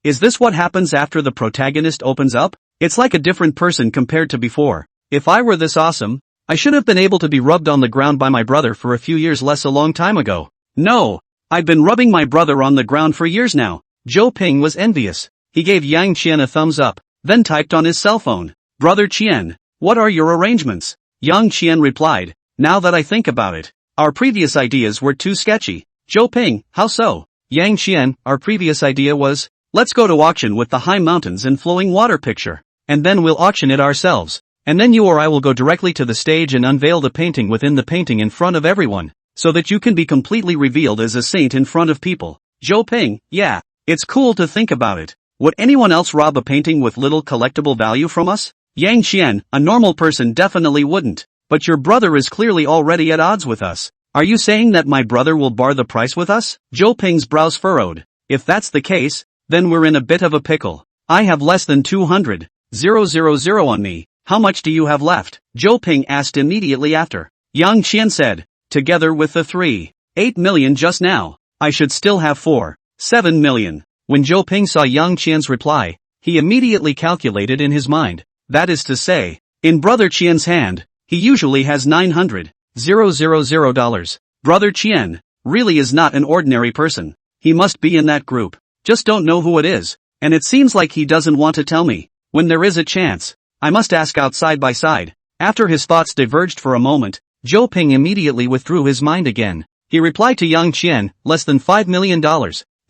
Is this what happens after the protagonist opens up? It's like a different person compared to before. If I were this awesome, I should have been able to be rubbed on the ground by my brother for a few years less a long time ago." "No, I've been rubbing my brother on the ground for years now." Zhou Ping was envious. He gave Yang Qian a thumbs up, then typed on his cell phone, "Brother Qian, what are your arrangements?" Yang Qian replied, "Now that I think about it, our previous ideas were too sketchy." "Zhou Ping, how so?" Yang Qian, our previous idea was, let's go to auction with the high mountains and flowing water picture. And then we'll auction it ourselves. And then you or I will go directly to the stage and unveil the painting within the painting in front of everyone, so that you can be completely revealed as a saint in front of people. Zhou Ping, yeah, it's cool to think about it. Would anyone else rob a painting with little collectible value from us? Yang Qian, a normal person definitely wouldn't. But your brother is clearly already at odds with us. Are you saying that my brother will bar the price with us? Zhou Ping's brows furrowed. If that's the case, then we're in a bit of a pickle. I have less than 200,000 on me. How much do you have left? Zhou Ping asked immediately after. Yang Qian said, together with the 3.8 million just now, I should still have 4.7 million. When Zhou Ping saw Yang Qian's reply, he immediately calculated in his mind. That is to say, in Brother Qian's hand, he usually has $900,000. Brother Qian really is not an ordinary person. He must be in that group. Just don't know who it is, and it seems like he doesn't want to tell me. When there is a chance, I must ask out side by side. After his thoughts diverged for a moment, Zhou Ping immediately withdrew his mind again. He replied to Yang Qian, less than $5 million.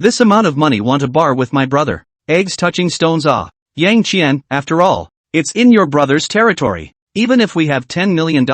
This amount of money want a bar with my brother. Eggs touching stones. Yang Qian, after all, it's in your brother's territory. Even if we have $10 million,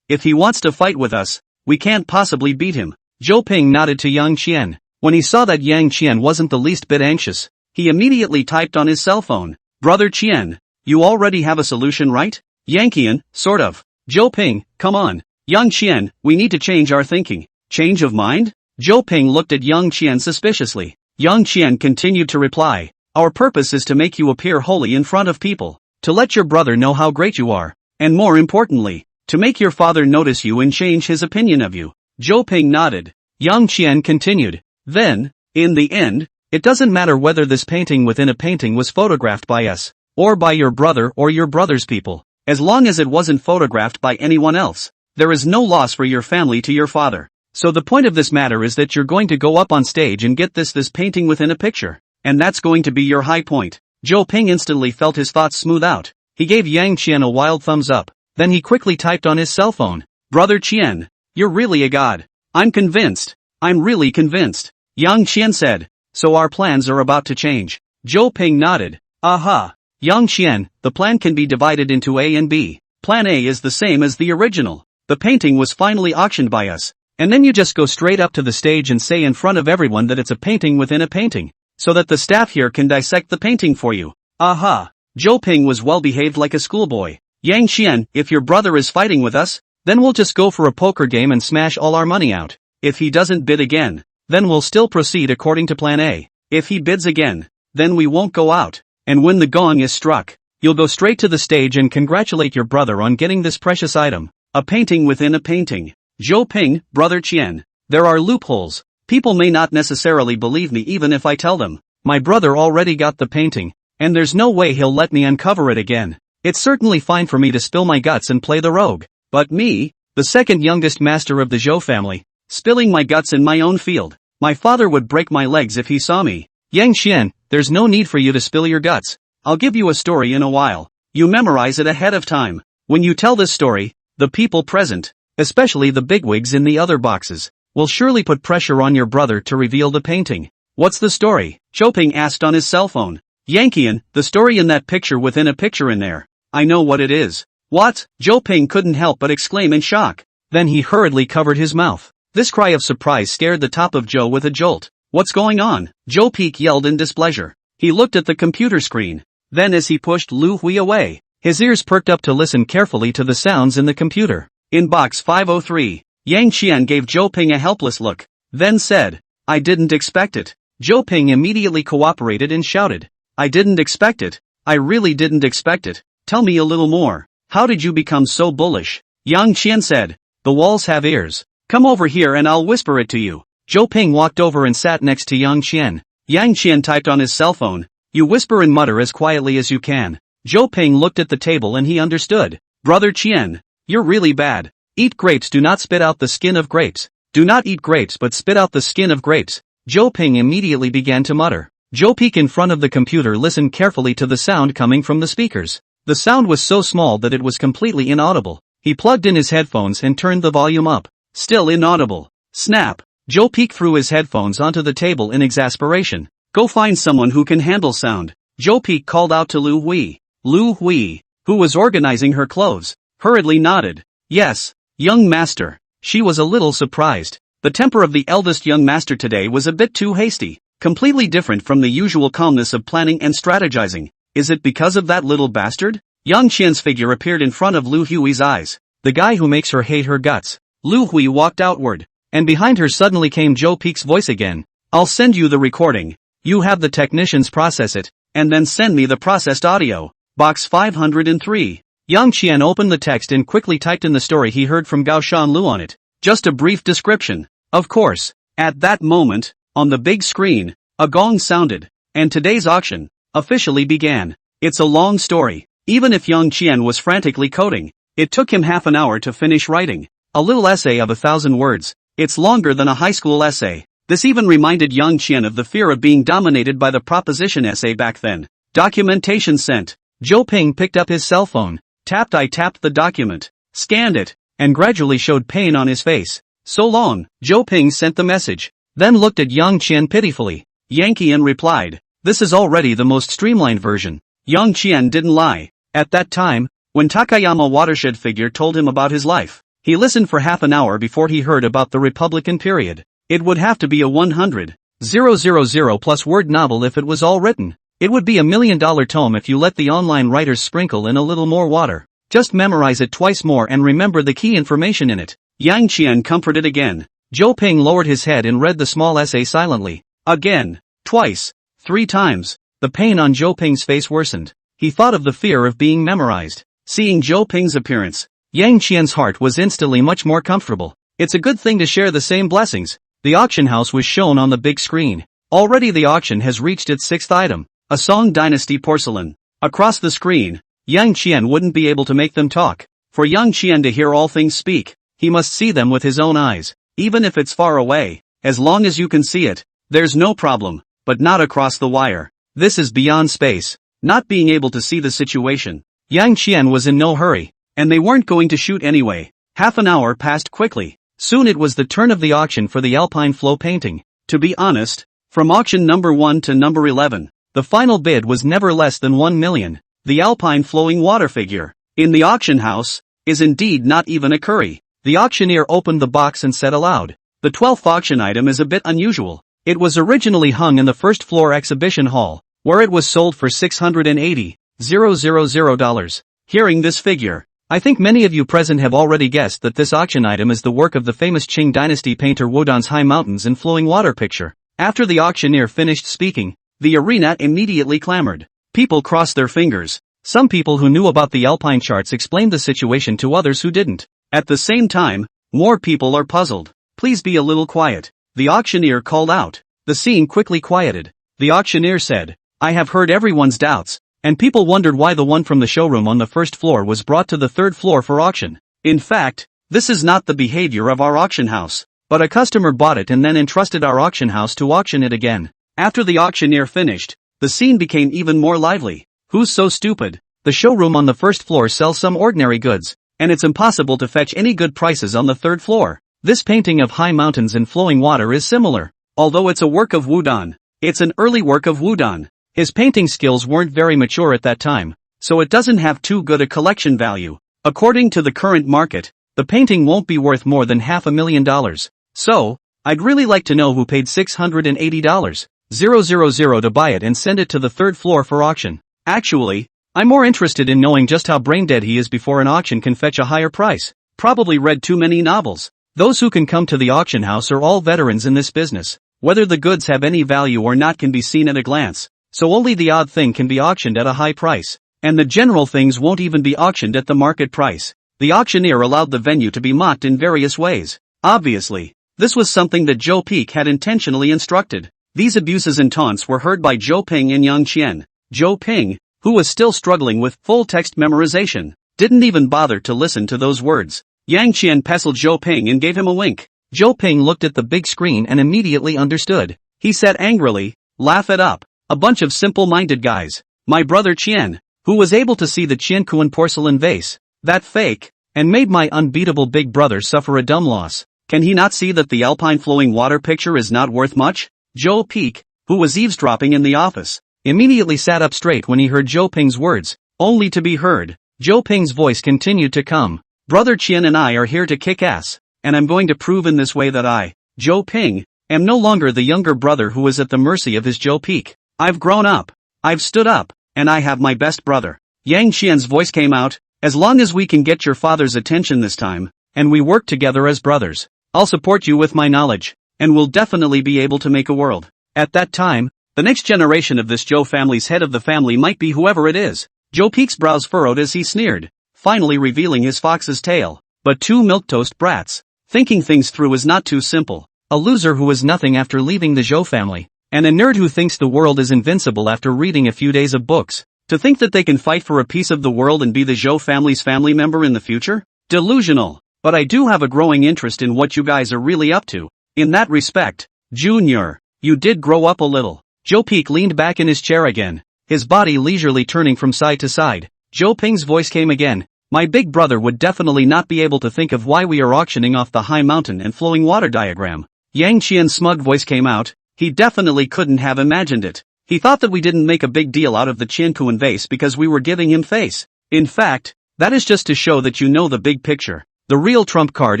if he wants to fight with us, we can't possibly beat him. Zhou Ping nodded to Yang Qian. When he saw that Yang Qian wasn't the least bit anxious, he immediately typed on his cell phone, Brother Qian, you already have a solution, right? Yang Qian, sort of. Zhou Ping, come on. Yang Qian, we need to change our thinking. Change of mind? Zhou Ping looked at Yang Qian suspiciously. Yang Qian continued to reply, our purpose is to make you appear holy in front of people, to let your brother know how great you are, and more importantly, to make your father notice you and change his opinion of you. Zhou Ping nodded. Yang Qian continued, then, in the end, it doesn't matter whether this painting within a painting was photographed by us, or by your brother or your brother's people, as long as it wasn't photographed by anyone else. There is no loss for your family to your father. So the point of this matter is that you're going to go up on stage and get this painting within a picture. And that's going to be your high point. Zhou Ping instantly felt his thoughts smooth out. He gave Yang Qian a wild thumbs up. Then he quickly typed on his cell phone. Brother Qian, you're really a god. I'm convinced. I'm really convinced. Yang Qian said. So our plans are about to change. Zhou Ping nodded. Aha. Yang Qian, the plan can be divided into A and B. Plan A is the same as the original. The painting was finally auctioned by us. And then you just go straight up to the stage and say in front of everyone that it's a painting within a painting. So that the staff here can dissect the painting for you. Aha. Zhou Ping was well behaved like a schoolboy. Yang Qian, if your brother is fighting with us, then we'll just go for a poker game and smash all our money out. If he doesn't bid again, then we'll still proceed according to plan A. If he bids again, then we won't go out. And when the gong is struck, you'll go straight to the stage and congratulate your brother on getting this precious item. A painting within a painting. Zhou Ping, brother Qian, there are loopholes. People may not necessarily believe me even if I tell them. My brother already got the painting, and there's no way he'll let me uncover it again. It's certainly fine for me to spill my guts and play the rogue. But me, the second youngest master of the Zhou family, spilling my guts in my own field. My father would break my legs if he saw me. Yang Qian, there's no need for you to spill your guts. I'll give you a story in a while. You memorize it ahead of time. When you tell this story, the people present, especially the bigwigs in the other boxes, will surely put pressure on your brother to reveal the painting. What's the story? Zhou Ping asked on his cell phone. Yang Qian, the story in that picture within a picture in there. I know what it is. What? Zhou Ping couldn't help but exclaim in shock. Then he hurriedly covered his mouth. This cry of surprise scared the top of Zhou with a jolt. What's going on? Zhou Peak yelled in displeasure. He looked at the computer screen. Then as he pushed Lu Hui away, his ears perked up to listen carefully to the sounds in the computer. In box 503, Yang Qian gave Zhou Ping a helpless look, then said, I didn't expect it. Zhou Ping immediately cooperated and shouted, I didn't expect it. I really didn't expect it. Tell me a little more. How did you become so bullish? Yang Qian said, the walls have ears. Come over here and I'll whisper it to you. Zhou Ping walked over and sat next to Yang Qian. Yang Qian typed on his cell phone, you whisper and mutter as quietly as you can. Zhou Ping looked at the table and he understood. Brother Qian, you're really bad. Eat grapes, do not spit out the skin of grapes. Do not eat grapes but spit out the skin of grapes. Zhou Ping immediately began to mutter. Zhou Peak in front of the computer listened carefully to the sound coming from the speakers. The sound was so small that it was completely inaudible. He plugged in his headphones and turned the volume up. Still inaudible. Snap. Zhou Peak threw his headphones onto the table in exasperation. Go find someone who can handle sound. Zhou Peak called out to Lu Hui. Lu Hui, who was organizing her clothes, hurriedly nodded. Yes, young master. She was a little surprised. The temper of the eldest young master today was a bit too hasty, completely different from the usual calmness of planning and strategizing. Is it because of that little bastard? Yang Qian's figure appeared in front of Lu Hui's eyes. The guy who makes her hate her guts. Lu Hui walked outward, and behind her suddenly came Zhou Peak's voice again. I'll send you the recording. You have the technicians process it, and then send me the processed audio. Box 503. Yang Qian opened the text and quickly typed in the story he heard from Gao Shanlu on it. Just a brief description. Of course, at that moment, on the big screen, a gong sounded, and today's auction officially began. It's a long story. Even if Yang Qian was frantically coding, it took him half an hour to finish writing. A little essay of 1,000 words. It's longer than a high school essay. This even reminded Yang Qian of the fear of being dominated by the proposition essay back then. Documentation sent. Zhou Ping picked up his cell phone. I tapped the document, scanned it, and gradually showed pain on his face. So long. Zhou Ping sent the message, then looked at Yang Qian pitifully. Yang Qian replied, this is already the most streamlined version. Yang Qian didn't lie. At that time, when Takayama Watershed figure told him about his life, he listened for half an hour before he heard about the Republican period. It would have to be a 100,000 plus word novel if it was all written. It would be $1 million tome if you let the online writers sprinkle in a little more water. Just memorize it twice more and remember the key information in it. Yang Qian comforted again. Zhou Ping lowered his head and read the small essay silently. Again. Twice. 3 times. The pain on Zhou Ping's face worsened. He thought of the fear of being memorized. Seeing Zhou Ping's appearance, Yang Qian's heart was instantly much more comfortable. It's a good thing to share the same blessings. The auction house was shown on the big screen. Already the auction has reached its 6th item. A Song Dynasty porcelain. Across the screen, Yang Qian wouldn't be able to make them talk. For Yang Qian to hear all things speak, he must see them with his own eyes. even if it's far away, as long as you can see it, there's no problem, but not across the wire. This is beyond space. Not being able to see the situation. Yang Qian was in no hurry, and they weren't going to shoot anyway. Half an hour passed quickly. Soon it was the turn of the auction for the Alpine Flow painting. To be honest, from auction number 1 to number 11, the final bid was never less than 1 million. The Alpine flowing water figure, in the auction house, is indeed not even a curry. The auctioneer opened the box and said aloud, "The 12th auction item is a bit unusual. It was originally hung in the first floor exhibition hall, where it was sold for $680,000. Hearing this figure, I think many of you present have already guessed that this auction item is the work of the famous Qing dynasty painter Wodan's high mountains and flowing water picture." After the auctioneer finished speaking, the arena immediately clamored. People crossed their fingers. Some people who knew about the Alpine charts explained the situation to others who didn't. At the same time, more people are puzzled. "Please be a little quiet," the auctioneer called out. The scene quickly quieted. The auctioneer said, "I have heard everyone's doubts, and people wondered why the one from the showroom on the first floor was brought to the third floor for auction. In fact, this is not the behavior of our auction house, but a customer bought it and then entrusted our auction house to auction it again." After the auctioneer finished, the scene became even more lively. "Who's so stupid? The showroom on the first floor sells some ordinary goods, and it's impossible to fetch any good prices on the third floor. This painting of high mountains and flowing water is similar. Although it's a work of Wudan, it's an early work of Wudan. His painting skills weren't very mature at that time, so it doesn't have too good a collection value. According to the current market, the painting won't be worth more than $500,000. So, I'd really like to know who paid $680,000 to buy it and send it to the third floor for auction. Actually, I'm more interested in knowing just how brain-dead he is before an auction can fetch a higher price. Probably read too many novels. Those who can come to the auction house are all veterans in this business. Whether the goods have any value or not can be seen at a glance, so only the odd thing can be auctioned at a high price, and the general things won't even be auctioned at the market price." The auctioneer allowed the venue to be mocked in various ways. Obviously, this was something that Zhou Peak had intentionally instructed. These abuses and taunts were heard by Zhou Ping and Yang Qian. Zhou Ping, who was still struggling with full text memorization, didn't even bother to listen to those words. Yang Qian pestled Zhou Ping and gave him a wink. Zhou Ping looked at the big screen and immediately understood. He said angrily, "Laugh it up. A bunch of simple-minded guys. My brother Qian, who was able to see the Qiankuan porcelain vase, that fake, and made my unbeatable big brother suffer a dumb loss. Can he not see that the Alpine flowing water picture is not worth much?" Zhou Peak, who was eavesdropping in the office, immediately sat up straight when he heard Zhou Ping's words, only to be heard. Zhou Ping's voice continued to come. "Brother Qian and I are here to kick ass, and I'm going to prove in this way that I, Zhou Ping, am no longer the younger brother who is at the mercy of his Zhou Peak. I've grown up. I've stood up, and I have my best brother." Yang Qian's voice came out, "As long as we can get your father's attention this time, and we work together as brothers, I'll support you with my knowledge, and we'll definitely be able to make a world." At that time, the next generation of this Zhou family's head of the family might be whoever it is. Zhou Peak's brows furrowed as he sneered, finally revealing his fox's tail. But two milquetoast brats. Thinking things through is not too simple. A loser who is nothing after leaving the Zhou family, and a nerd who thinks the world is invincible after reading a few days of books. To think that they can fight for a piece of the world and be the Zhou family's family member in the future? Delusional. But I do have a growing interest in what you guys are really up to. In that respect, Junior, you did grow up a little. Zhou Peak leaned back in his chair again, his body leisurely turning from side to side. Zhou Ping's voice came again. "My big brother would definitely not be able to think of why we are auctioning off the high mountain and flowing water diagram." Yang Qian's smug voice came out. He definitely couldn't have imagined it. He thought that we didn't make a big deal out of the Qiankuan vase because we were giving him face. In fact, that is just to show that you know the big picture. The real trump card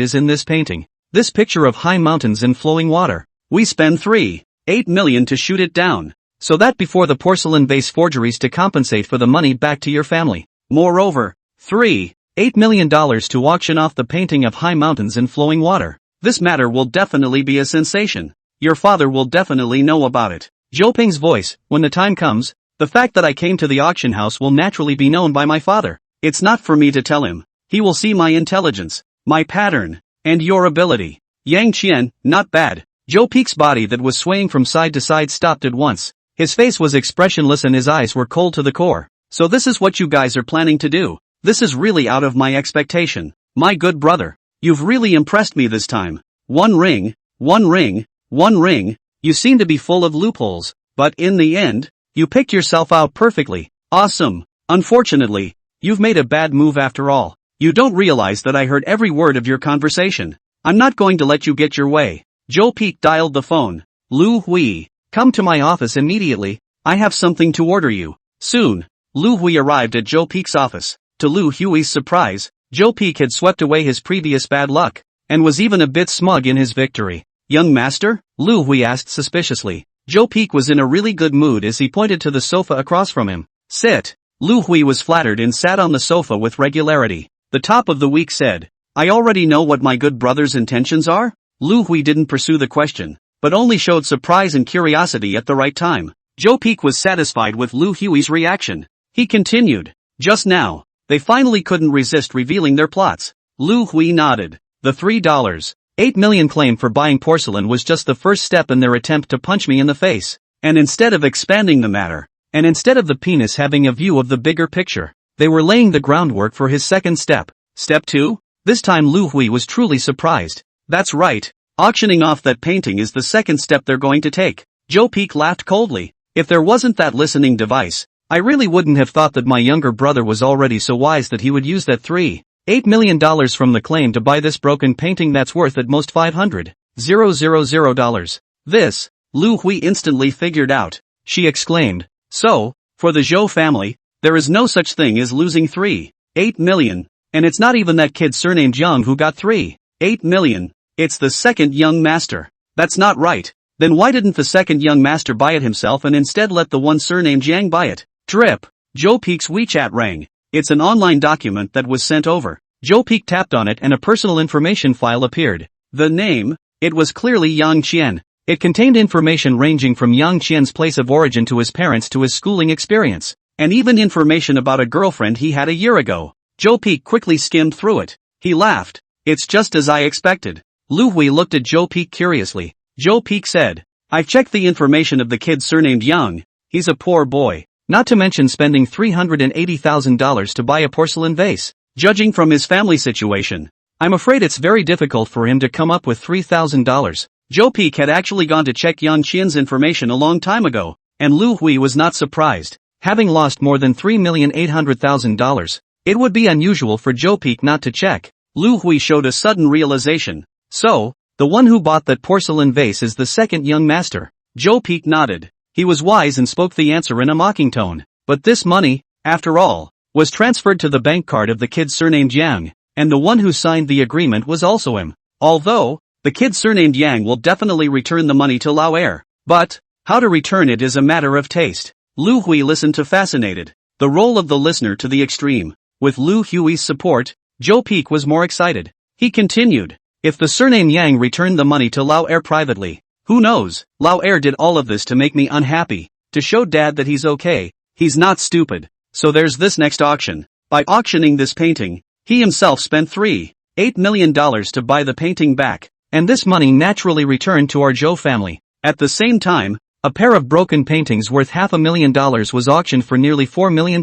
is in this painting. This picture of high mountains and flowing water. We spend $3.8 million to shoot it down. So that before the porcelain vase forgeries to compensate for the money back to your family. Moreover, $3.8 million to auction off the painting of high mountains and flowing water. This matter will definitely be a sensation. Your father will definitely know about it. Zhou Ping's voice, when the time comes, the fact that I came to the auction house will naturally be known by my father. It's not for me to tell him. He will see my intelligence, my pattern, and your ability. Yang Qian, not bad. Zhou Peak's body that was swaying from side to side stopped at once. His face was expressionless and his eyes were cold to the core. So this is what you guys are planning to do. This is really out of my expectation. My good brother, you've really impressed me this time. one ring, one ring, one ring. You seem to be full of loopholes, but in the end, you picked yourself out perfectly. Awesome. Unfortunately, you've made a bad move after all. You don't realize that I heard every word of your conversation. I'm not going to let you get your way. Joe Peek dialed the phone. Lu Hui, come to my office immediately. I have something to order you. Soon, Lu Hui arrived at Joe Peek's office. To Lu Hui's surprise, Joe Peek had swept away his previous bad luck, and was even a bit smug in his victory. Young master? Lu Hui asked suspiciously. Joe Peek was in a really good mood as he pointed to the sofa across from him. Sit. Lu Hui was flattered and sat on the sofa with regularity. The top of the week said, I already know what my good brother's intentions are? Lu Hui didn't pursue the question, but only showed surprise and curiosity at the right time. Joe Peek was satisfied with Lu Hui's reaction. He continued, just now, they finally couldn't resist revealing their plots. Lu Hui nodded. The $3.8 million claim for buying porcelain was just the first step in their attempt to punch me in the face. And instead of expanding the matter, and instead of the penis having a view of the bigger picture, they were laying the groundwork for his second step. Step 2? This time Lu Hui was truly surprised. That's right, auctioning off that painting is the second step they're going to take. Joe Peek laughed coldly. If there wasn't that listening device, I really wouldn't have thought that my younger brother was already so wise that he would use that $3.8 million from the claim to buy this broken painting that's worth at most $500,000. This, Lu Hui instantly figured out. She exclaimed, so, for the Zhou family, there is no such thing as losing $3.8 million, and it's not even that kid surnamed Young who got $3.8 million, it's the second young master. That's not right. Then why didn't the second young master buy it himself and instead let the one surnamed Yang buy it? Drip. Joe Peek's WeChat rang. It's an online document that was sent over. Joe Peek tapped on it and a personal information file appeared. The name? It was clearly Yang Qian. It contained information ranging from Yang Qian's place of origin to his parents to his schooling experience, and even information about a girlfriend he had a year ago. Joe Peek quickly skimmed through it. He laughed. It's just as I expected. Lu Hui looked at Joe Peek curiously. Joe Peek said, I've checked the information of the kid surnamed Young. He's a poor boy. Not to mention spending $380,000 to buy a porcelain vase. Judging from his family situation, I'm afraid it's very difficult for him to come up with $3,000. Joe Peek had actually gone to check Yang Qian's information a long time ago, and Lu Hui was not surprised. Having lost more than $3,800,000, it would be unusual for Joe Peek not to check. Lu Hui showed a sudden realization. So, the one who bought that porcelain vase is the second young master. Joe Peek nodded. He was wise and spoke the answer in a mocking tone. But this money, after all, was transferred to the bank card of the kid surnamed Yang, and the one who signed the agreement was also him. Although, the kid surnamed Yang will definitely return the money to Lao Er. But, how to return it is a matter of taste. Lu Hui listened to fascinated. The role of the listener to the extreme. With Lu Hui's support, Joe Peek was more excited. He continued. If the surname Yang returned the money to Lao Er privately, who knows? Lao Er did all of this to make me unhappy, to show Dad that he's okay. He's not stupid. So there's this next auction. By auctioning this painting, he himself spent $3.8 million to buy the painting back, and this money naturally returned to our Zhou family. At the same time, a pair of broken paintings worth $500,000 was auctioned for nearly $4 million.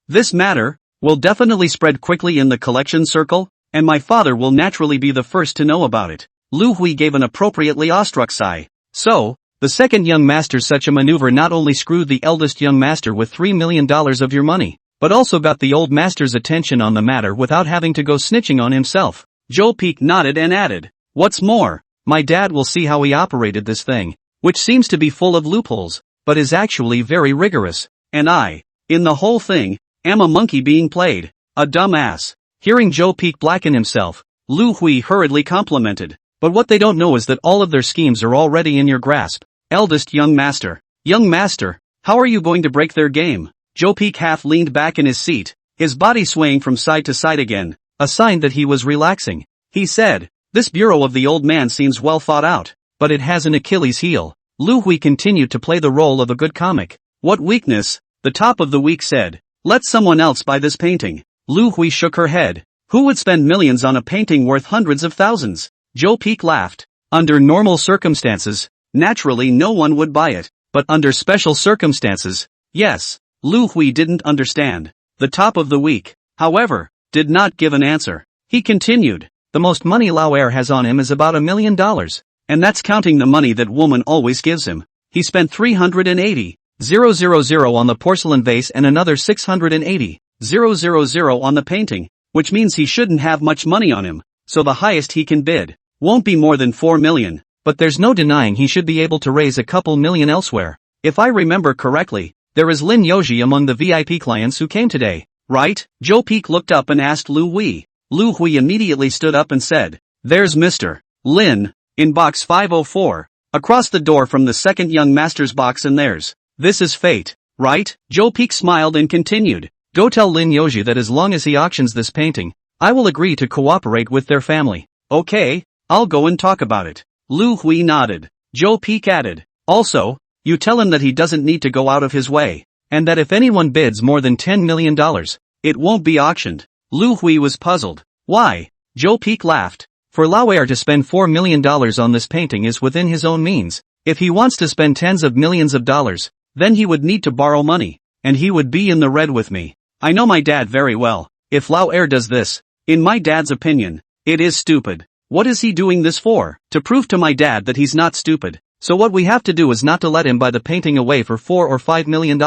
This matter will definitely spread quickly in the collection circle, and my father will naturally be the first to know about it. Lu Hui gave an appropriately awestruck sigh. So, the second young master, such a maneuver not only screwed the eldest young master with $3 million of your money, but also got the old master's attention on the matter without having to go snitching on himself. Joe Peek nodded and added, what's more, my dad will see how he operated this thing, which seems to be full of loopholes, but is actually very rigorous, and I, in the whole thing, am a monkey being played, a dumbass. Hearing Joe Peek blacken himself, Lu Hui hurriedly complimented. But what they don't know is that all of their schemes are already in your grasp. Eldest young master. Young master, how are you going to break their game? Joe Peek half leaned back in his seat, his body swaying from side to side again, a sign that he was relaxing. He said, this bureau of the old man seems well thought out, but it has an Achilles heel. Lu Hui continued to play the role of a good comic. What weakness? The top of the week said, let someone else buy this painting. Lu Hui shook her head. Who would spend millions on a painting worth hundreds of thousands? Joe Peek laughed. Under normal circumstances, naturally no one would buy it, but under special circumstances, yes. Lu Hui didn't understand. The top of the week, however, did not give an answer. He continued. The most money Lauer has on him is about $1 million. And that's counting the money that woman always gives him. He spent 380,000 on the porcelain vase and another 680,000 on the painting, which means he shouldn't have much money on him, so the highest he can bid won't be more than 4 million. But there's no denying he should be able to raise a couple million elsewhere. If I remember correctly, there is Lin Yoji among the VIP clients who came today, right? Joe Peek looked up and asked Lu Hui. Lu Hui immediately stood up and said, "There's Mr. Lin, in box 504, across the door from the second young master's box, and there's, this is fate, right?" Joe Peek smiled and continued, "Go tell Lin Yoji that as long as he auctions this painting, I will agree to cooperate with their family." "Okay, I'll go and talk about it." Lu Hui nodded. Joe Peek added, "Also, you tell him that he doesn't need to go out of his way, and that if anyone bids more than $10 million, it won't be auctioned." Lu Hui was puzzled. "Why?" Joe Peek laughed. For Lauer to spend $4 million on this painting is within his own means. If he wants to spend tens of millions of dollars, then he would need to borrow money, and he would be in the red with me. I know my dad very well. If Lauer does this, in my dad's opinion, it is stupid. What is he doing this for? To prove to my dad that he's not stupid. So what we have to do is not to let him buy the painting away for $4 or $5 million.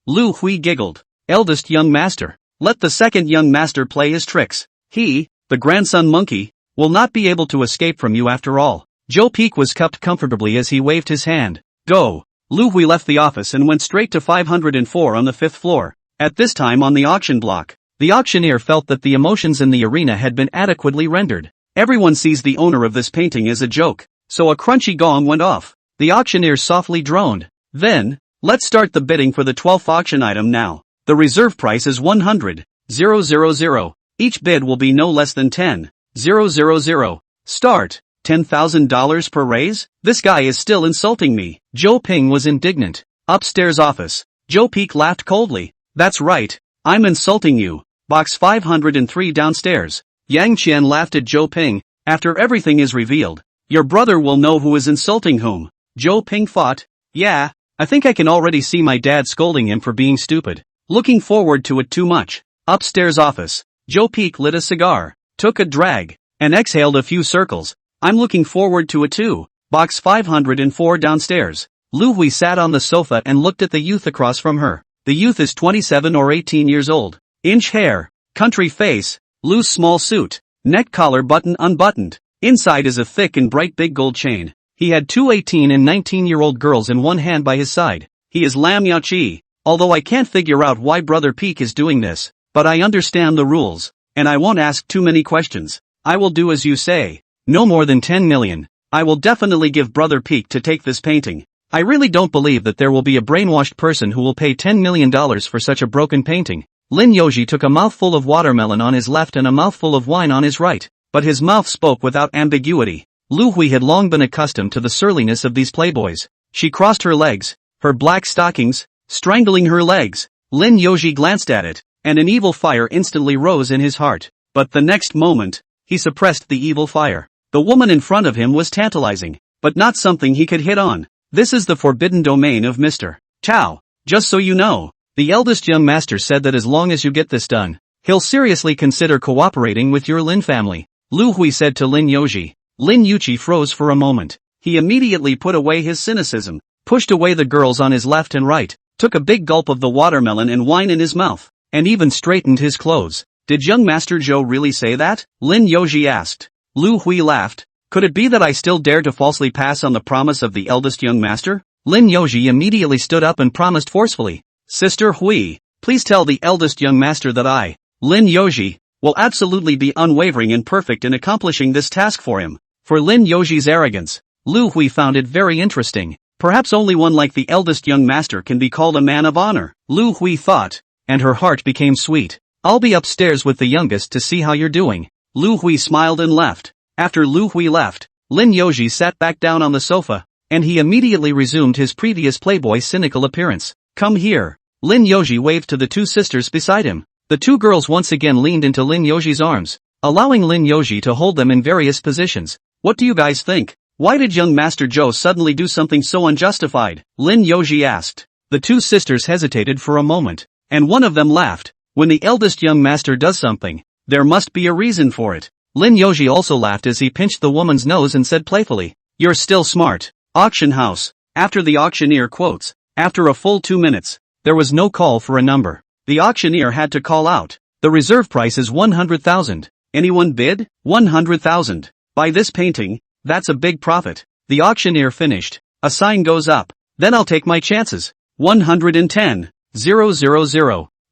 Lu Hui giggled. "Eldest young master, let the second young master play his tricks. He, the grandson monkey, will not be able to escape from you after all." Joe Peek was cupped comfortably as he waved his hand. "Go." Lu Hui left the office and went straight to 504 on the 5th floor, at this time on the auction block. The auctioneer felt that the emotions in the arena had been adequately rendered. Everyone sees the owner of this painting as a joke, so a crunchy gong went off. The auctioneer softly droned. "Then, let's start the bidding for the 12th auction item now. The reserve price is 100,000. Each bid will be no less than 10,000. Start." $10,000 per raise? This guy is still insulting me. Joe Ping was indignant. Upstairs office. Joe Peek laughed coldly. "That's right, I'm insulting you. Box 503 downstairs." Yang Qian laughed at Joe Ping. "After everything is revealed, your brother will know who is insulting whom." Joe Ping fought. "Yeah, I think I can already see my dad scolding him for being stupid. Looking forward to it too much." Upstairs office. Joe Peek lit a cigar, took a drag, and exhaled a few circles. "I'm looking forward to it too." Box 504 downstairs. Lu Hui sat on the sofa and looked at the youth across from her. The youth is 27 or 18 years old. Inch hair, country face, loose small suit, neck collar button unbuttoned. Inside is a thick and bright big gold chain. He had two 18 and 19-year-old girls in one hand by his side. He is Lam Yaoqi. Although I can't figure out why Brother Peek is doing this, but I understand the rules, and I won't ask too many questions. I will do as you say. No more than 10 million. I will definitely give Brother Peek to take this painting. I really don't believe that there will be a brainwashed person who will pay $10 million for such a broken painting. Lin Yoji took a mouthful of watermelon on his left and a mouthful of wine on his right, but his mouth spoke without ambiguity. Lu Hui had long been accustomed to the surliness of these playboys. She crossed her legs, her black stockings, strangling her legs. Lin Yoji glanced at it, and an evil fire instantly rose in his heart. But the next moment, he suppressed the evil fire. The woman in front of him was tantalizing, but not something he could hit on. This is the forbidden domain of Mr. Tao. Just so you know, the eldest young master said that as long as you get this done, he'll seriously consider cooperating with your Lin family. Lu Hui said to Lin Yoji. Lin Yuqi froze for a moment. He immediately put away his cynicism, pushed away the girls on his left and right, took a big gulp of the watermelon and wine in his mouth, and even straightened his clothes. "Did young Master Zhou really say that?" Lin Yoji asked. Lu Hui laughed. "Could it be that I still dare to falsely pass on the promise of the eldest young master?" Lin Yoji immediately stood up and promised forcefully. "Sister Hui, please tell the eldest young master that I, Lin Yoji, will absolutely be unwavering and perfect in accomplishing this task for him." For Lin Yoji's arrogance, Lu Hui found it very interesting. Perhaps only one like the eldest young master can be called a man of honor, Lu Hui thought, and her heart became sweet. "I'll be upstairs with the youngest to see how you're doing." Lu Hui smiled and left. After Lu Hui left, Lin Yoji sat back down on the sofa, and he immediately resumed his previous playboy cynical appearance. "Come here." Lin Yoji waved to the two sisters beside him. The two girls once again leaned into Lin Yoji's arms, allowing Lin Yoji to hold them in various positions. "What do you guys think? Why did young Master Zhou suddenly do something so unjustified?" Lin Yoji asked. The two sisters hesitated for a moment, and one of them laughed. "When the eldest young master does something, there must be a reason for it. Lin Yoji also laughed as he pinched the woman's nose and said playfully, "You're still smart." Auction house. After the auctioneer quotes, after a full 2 minutes, there was no call for a number. The auctioneer had to call out, "The reserve price is 100,000. Anyone bid? 100,000. Buy this painting, that's a big profit." The auctioneer finished. A sign goes up. "Then I'll take my chances. 110,000.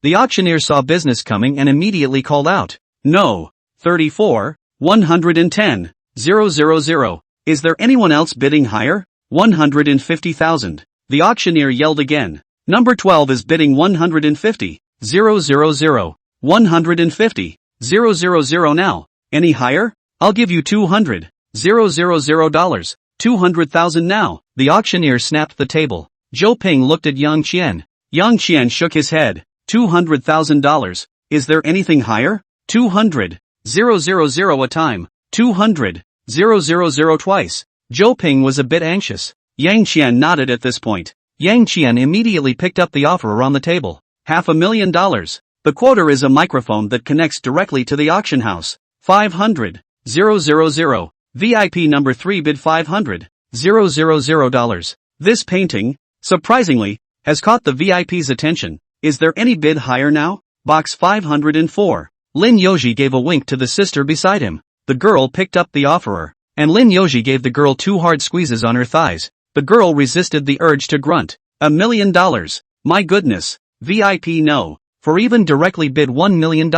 The auctioneer saw business coming and immediately called out, "No. 34,110,000. Is there anyone else bidding higher? 150,000. The auctioneer yelled again. "Number 12 is bidding 150,000. 150,000 now. Any higher? I'll give you $200,000. 200,000 now." The auctioneer snapped the table. Zhou Ping looked at Yang Qian. Yang Qian shook his head. $200,000. Is there anything higher? 200,000 a time. 200,000 twice. Zhou Ping was a bit anxious. Yang Qian nodded at this point. Yang Qian immediately picked up the offer on the table. $500,000. The quoter is a microphone that connects directly to the auction house. 500,000. VIP number 3 bid $500,000. This painting, surprisingly, has caught the VIP's attention. Is there any bid higher now? Box 504. Lin Yoji gave a wink to the sister beside him. The girl picked up the offerer, and Lin Yoji gave the girl 2 hard squeezes on her thighs. The girl resisted the urge to grunt. $1 million. My goodness. VIP no. For even directly bid $1 million.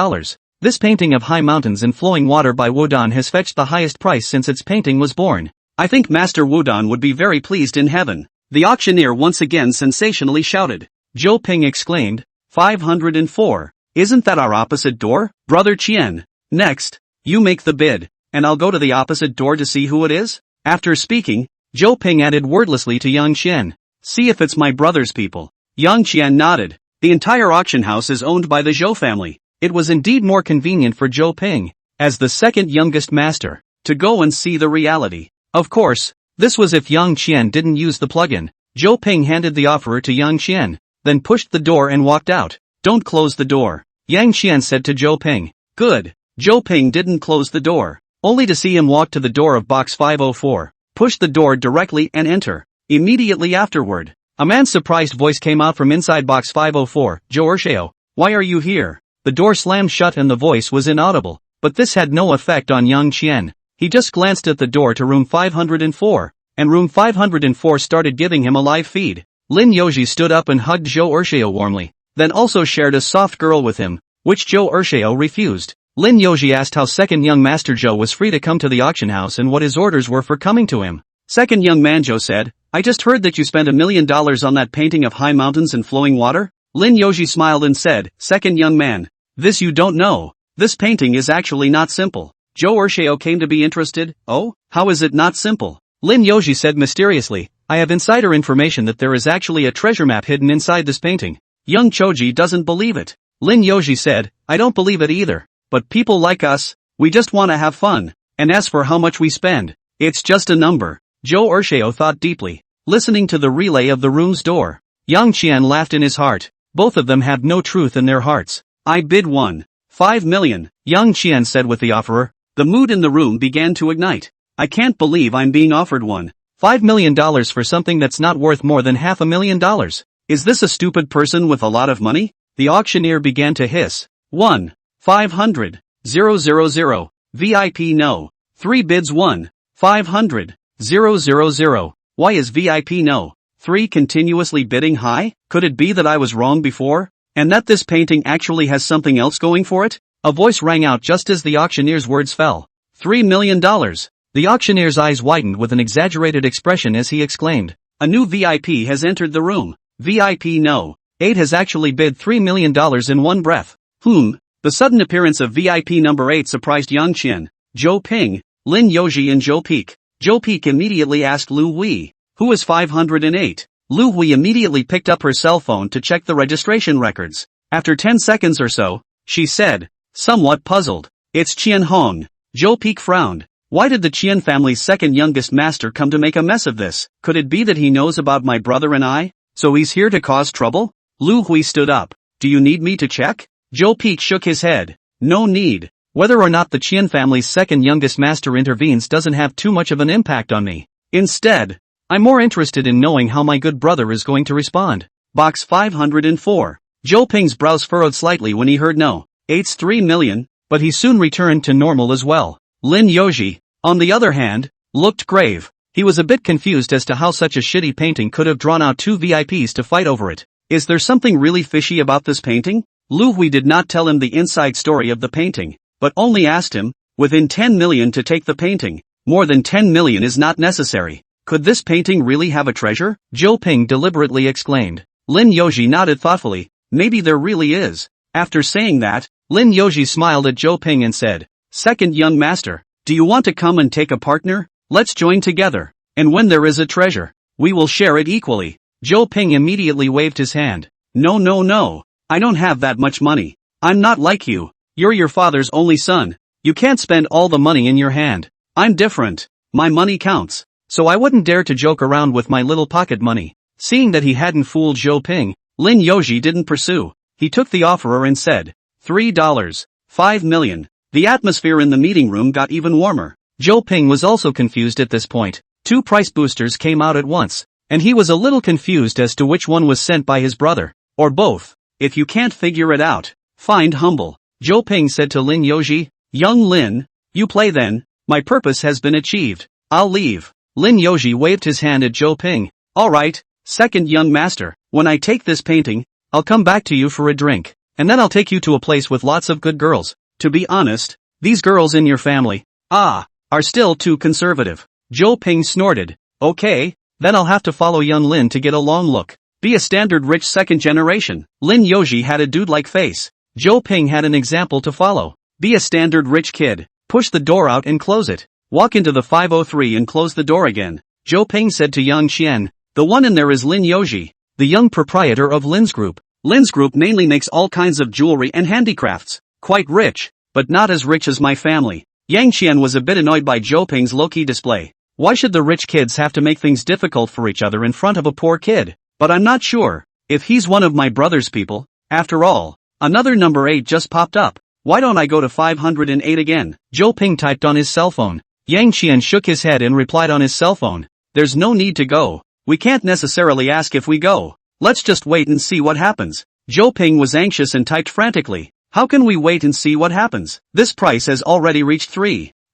This painting of high mountains and flowing water by Wudon has fetched the highest price since its painting was born. I think Master Wudon would be very pleased in heaven. The auctioneer once again sensationally shouted. Zhou Ping exclaimed, 504. Isn't that our opposite door, Brother Qian? Next, you make the bid, and I'll go to the opposite door to see who it is? After speaking, Zhou Ping added wordlessly to Yang Qian. See if it's my brother's people. Yang Qian nodded. The entire auction house is owned by the Zhou family. It was indeed more convenient for Zhou Ping, as the second youngest master, to go and see the reality. Of course, this was if Yang Qian didn't use the plugin. Zhou Ping handed the offerer to Yang Qian, then pushed the door and walked out. Don't close the door, Yang Qian said to Zhou Ping. Good. Zhou Ping didn't close the door, only to see him walk to the door of box 504, push the door directly and enter. Immediately afterward, a man's surprised voice came out from inside box 504, Zhou Ershao, why are you here? The door slammed shut and the voice was inaudible, but this had no effect on Yang Qian. He just glanced at the door to room 504, and room 504 started giving him a live feed. Lin Yoji stood up and hugged Zhou Ershao warmly, then also shared a soft girl with him, which Zhou Ershao refused. Lin Yoji asked how second young master Zhou was free to come to the auction house and what his orders were for coming to him. Second young man Zhou said, I just heard that you spent $1 million on that painting of high mountains and flowing water? Lin Yoji smiled and said, second young man, this you don't know. This painting is actually not simple. Zhou Ershao came to be interested. Oh, how is it not simple? Lin Yoji said mysteriously, I have insider information that there is actually a treasure map hidden inside this painting. Young Choji doesn't believe it. Lin Yoji said, I don't believe it either. But people like us, we just want to have fun. And as for how much we spend, it's just a number. Zhou Ershao thought deeply, listening to the relay of the room's door. Yang Qian laughed in his heart. Both of them have no truth in their hearts. I bid 1.5 million, Yang Qian said with the offerer. The mood in the room began to ignite. I can't believe I'm being offered $1.5 million for something that's not worth more than $500,000. Is this a stupid person with a lot of money? The auctioneer began to hiss. 1,500,000. VIP no. 3 bids 1,500,000. Why is VIP no? 3 continuously bidding high? Could it be that I was wrong before? And that this painting actually has something else going for it? A voice rang out just as the auctioneer's words fell. $3 million. The auctioneer's eyes widened with an exaggerated expression as he exclaimed. A new VIP has entered the room. VIP no. 8 has actually bid $3 million in one breath. The sudden appearance of VIP number 8 surprised Yang Qian, Zhou Ping, Lin Yoji and Zhou Peak. Zhou Peak immediately asked Lu Hui, who is 508? Lu Hui immediately picked up her cell phone to check the registration records. After 10 seconds or so, she said, somewhat puzzled, it's Qian Hong. Zhou Peak frowned. Why did the Qian family's second youngest master come to make a mess of this? Could it be that he knows about my brother and I? So he's here to cause trouble? Lu Hui stood up. Do you need me to check? Zhou Peak shook his head. No need. Whether or not the Qian family's second youngest master intervenes doesn't have too much of an impact on me. Instead, I'm more interested in knowing how my good brother is going to respond. Box 504. Zhou Ping's brows furrowed slightly when he heard no. It's 3 million, but he soon returned to normal as well. Lin Yoji, on the other hand, looked grave. He was a bit confused as to how such a shitty painting could have drawn out two VIPs to fight over it. Is there something really fishy about this painting? Lu Hui did not tell him the inside story of the painting, but only asked him, within 10 million to take the painting. More than 10 million is not necessary. Could this painting really have a treasure? Zhou Ping deliberately exclaimed. Lin Yoji nodded thoughtfully. Maybe there really is. After saying that, Lin Yoji smiled at Zhou Ping and said, Second young master, do you want to come and take a partner? Let's join together. And when there is a treasure, we will share it equally. Zhou Ping immediately waved his hand. No. I don't have that much money. I'm not like you. You're your father's only son. You can't spend all the money in your hand. I'm different. My money counts. So I wouldn't dare to joke around with my little pocket money. Seeing that he hadn't fooled Zhou Ping, Lin Yoji didn't pursue. He took the offerer and said, $3. 5 million. The atmosphere in the meeting room got even warmer. Zhou Ping was also confused at this point. Two price boosters came out at once, and he was a little confused as to which one was sent by his brother, or both. If you can't figure it out, find humble. Zhou Ping said to Lin Yoji. Young Lin, you play then. My purpose has been achieved. I'll leave. Lin Yoji waved his hand at Zhou Ping. Alright, second young master, when I take this painting, I'll come back to you for a drink, and then I'll take you to a place with lots of good girls. To be honest, these girls in your family, are still too conservative. Zhou Ping snorted. Okay, then I'll have to follow young Lin to get a long look. Be a standard rich second generation. Lin Yoji had a dude-like face. Zhou Ping had an example to follow. Be a standard rich kid. Push the door out and close it. Walk into the 503 and close the door again. Zhou Ping said to Yang Qian. The one in there is Lin Yoji, the young proprietor of Lin's Group. Lin's Group mainly makes all kinds of jewelry and handicrafts. Quite rich, but not as rich as my family. Yang Qian was a bit annoyed by Zhou Ping's low-key display. Why should the rich kids have to make things difficult for each other in front of a poor kid? But I'm not sure if he's one of my brother's people. After all, another number 8 just popped up. Why don't I go to 508 again? Zhou Ping typed on his cell phone. Yang Qian shook his head and replied on his cell phone. There's no need to go. We can't necessarily ask if we go. Let's just wait and see what happens. Zhou Ping was anxious and typed frantically. How can we wait and see what happens? This price has already reached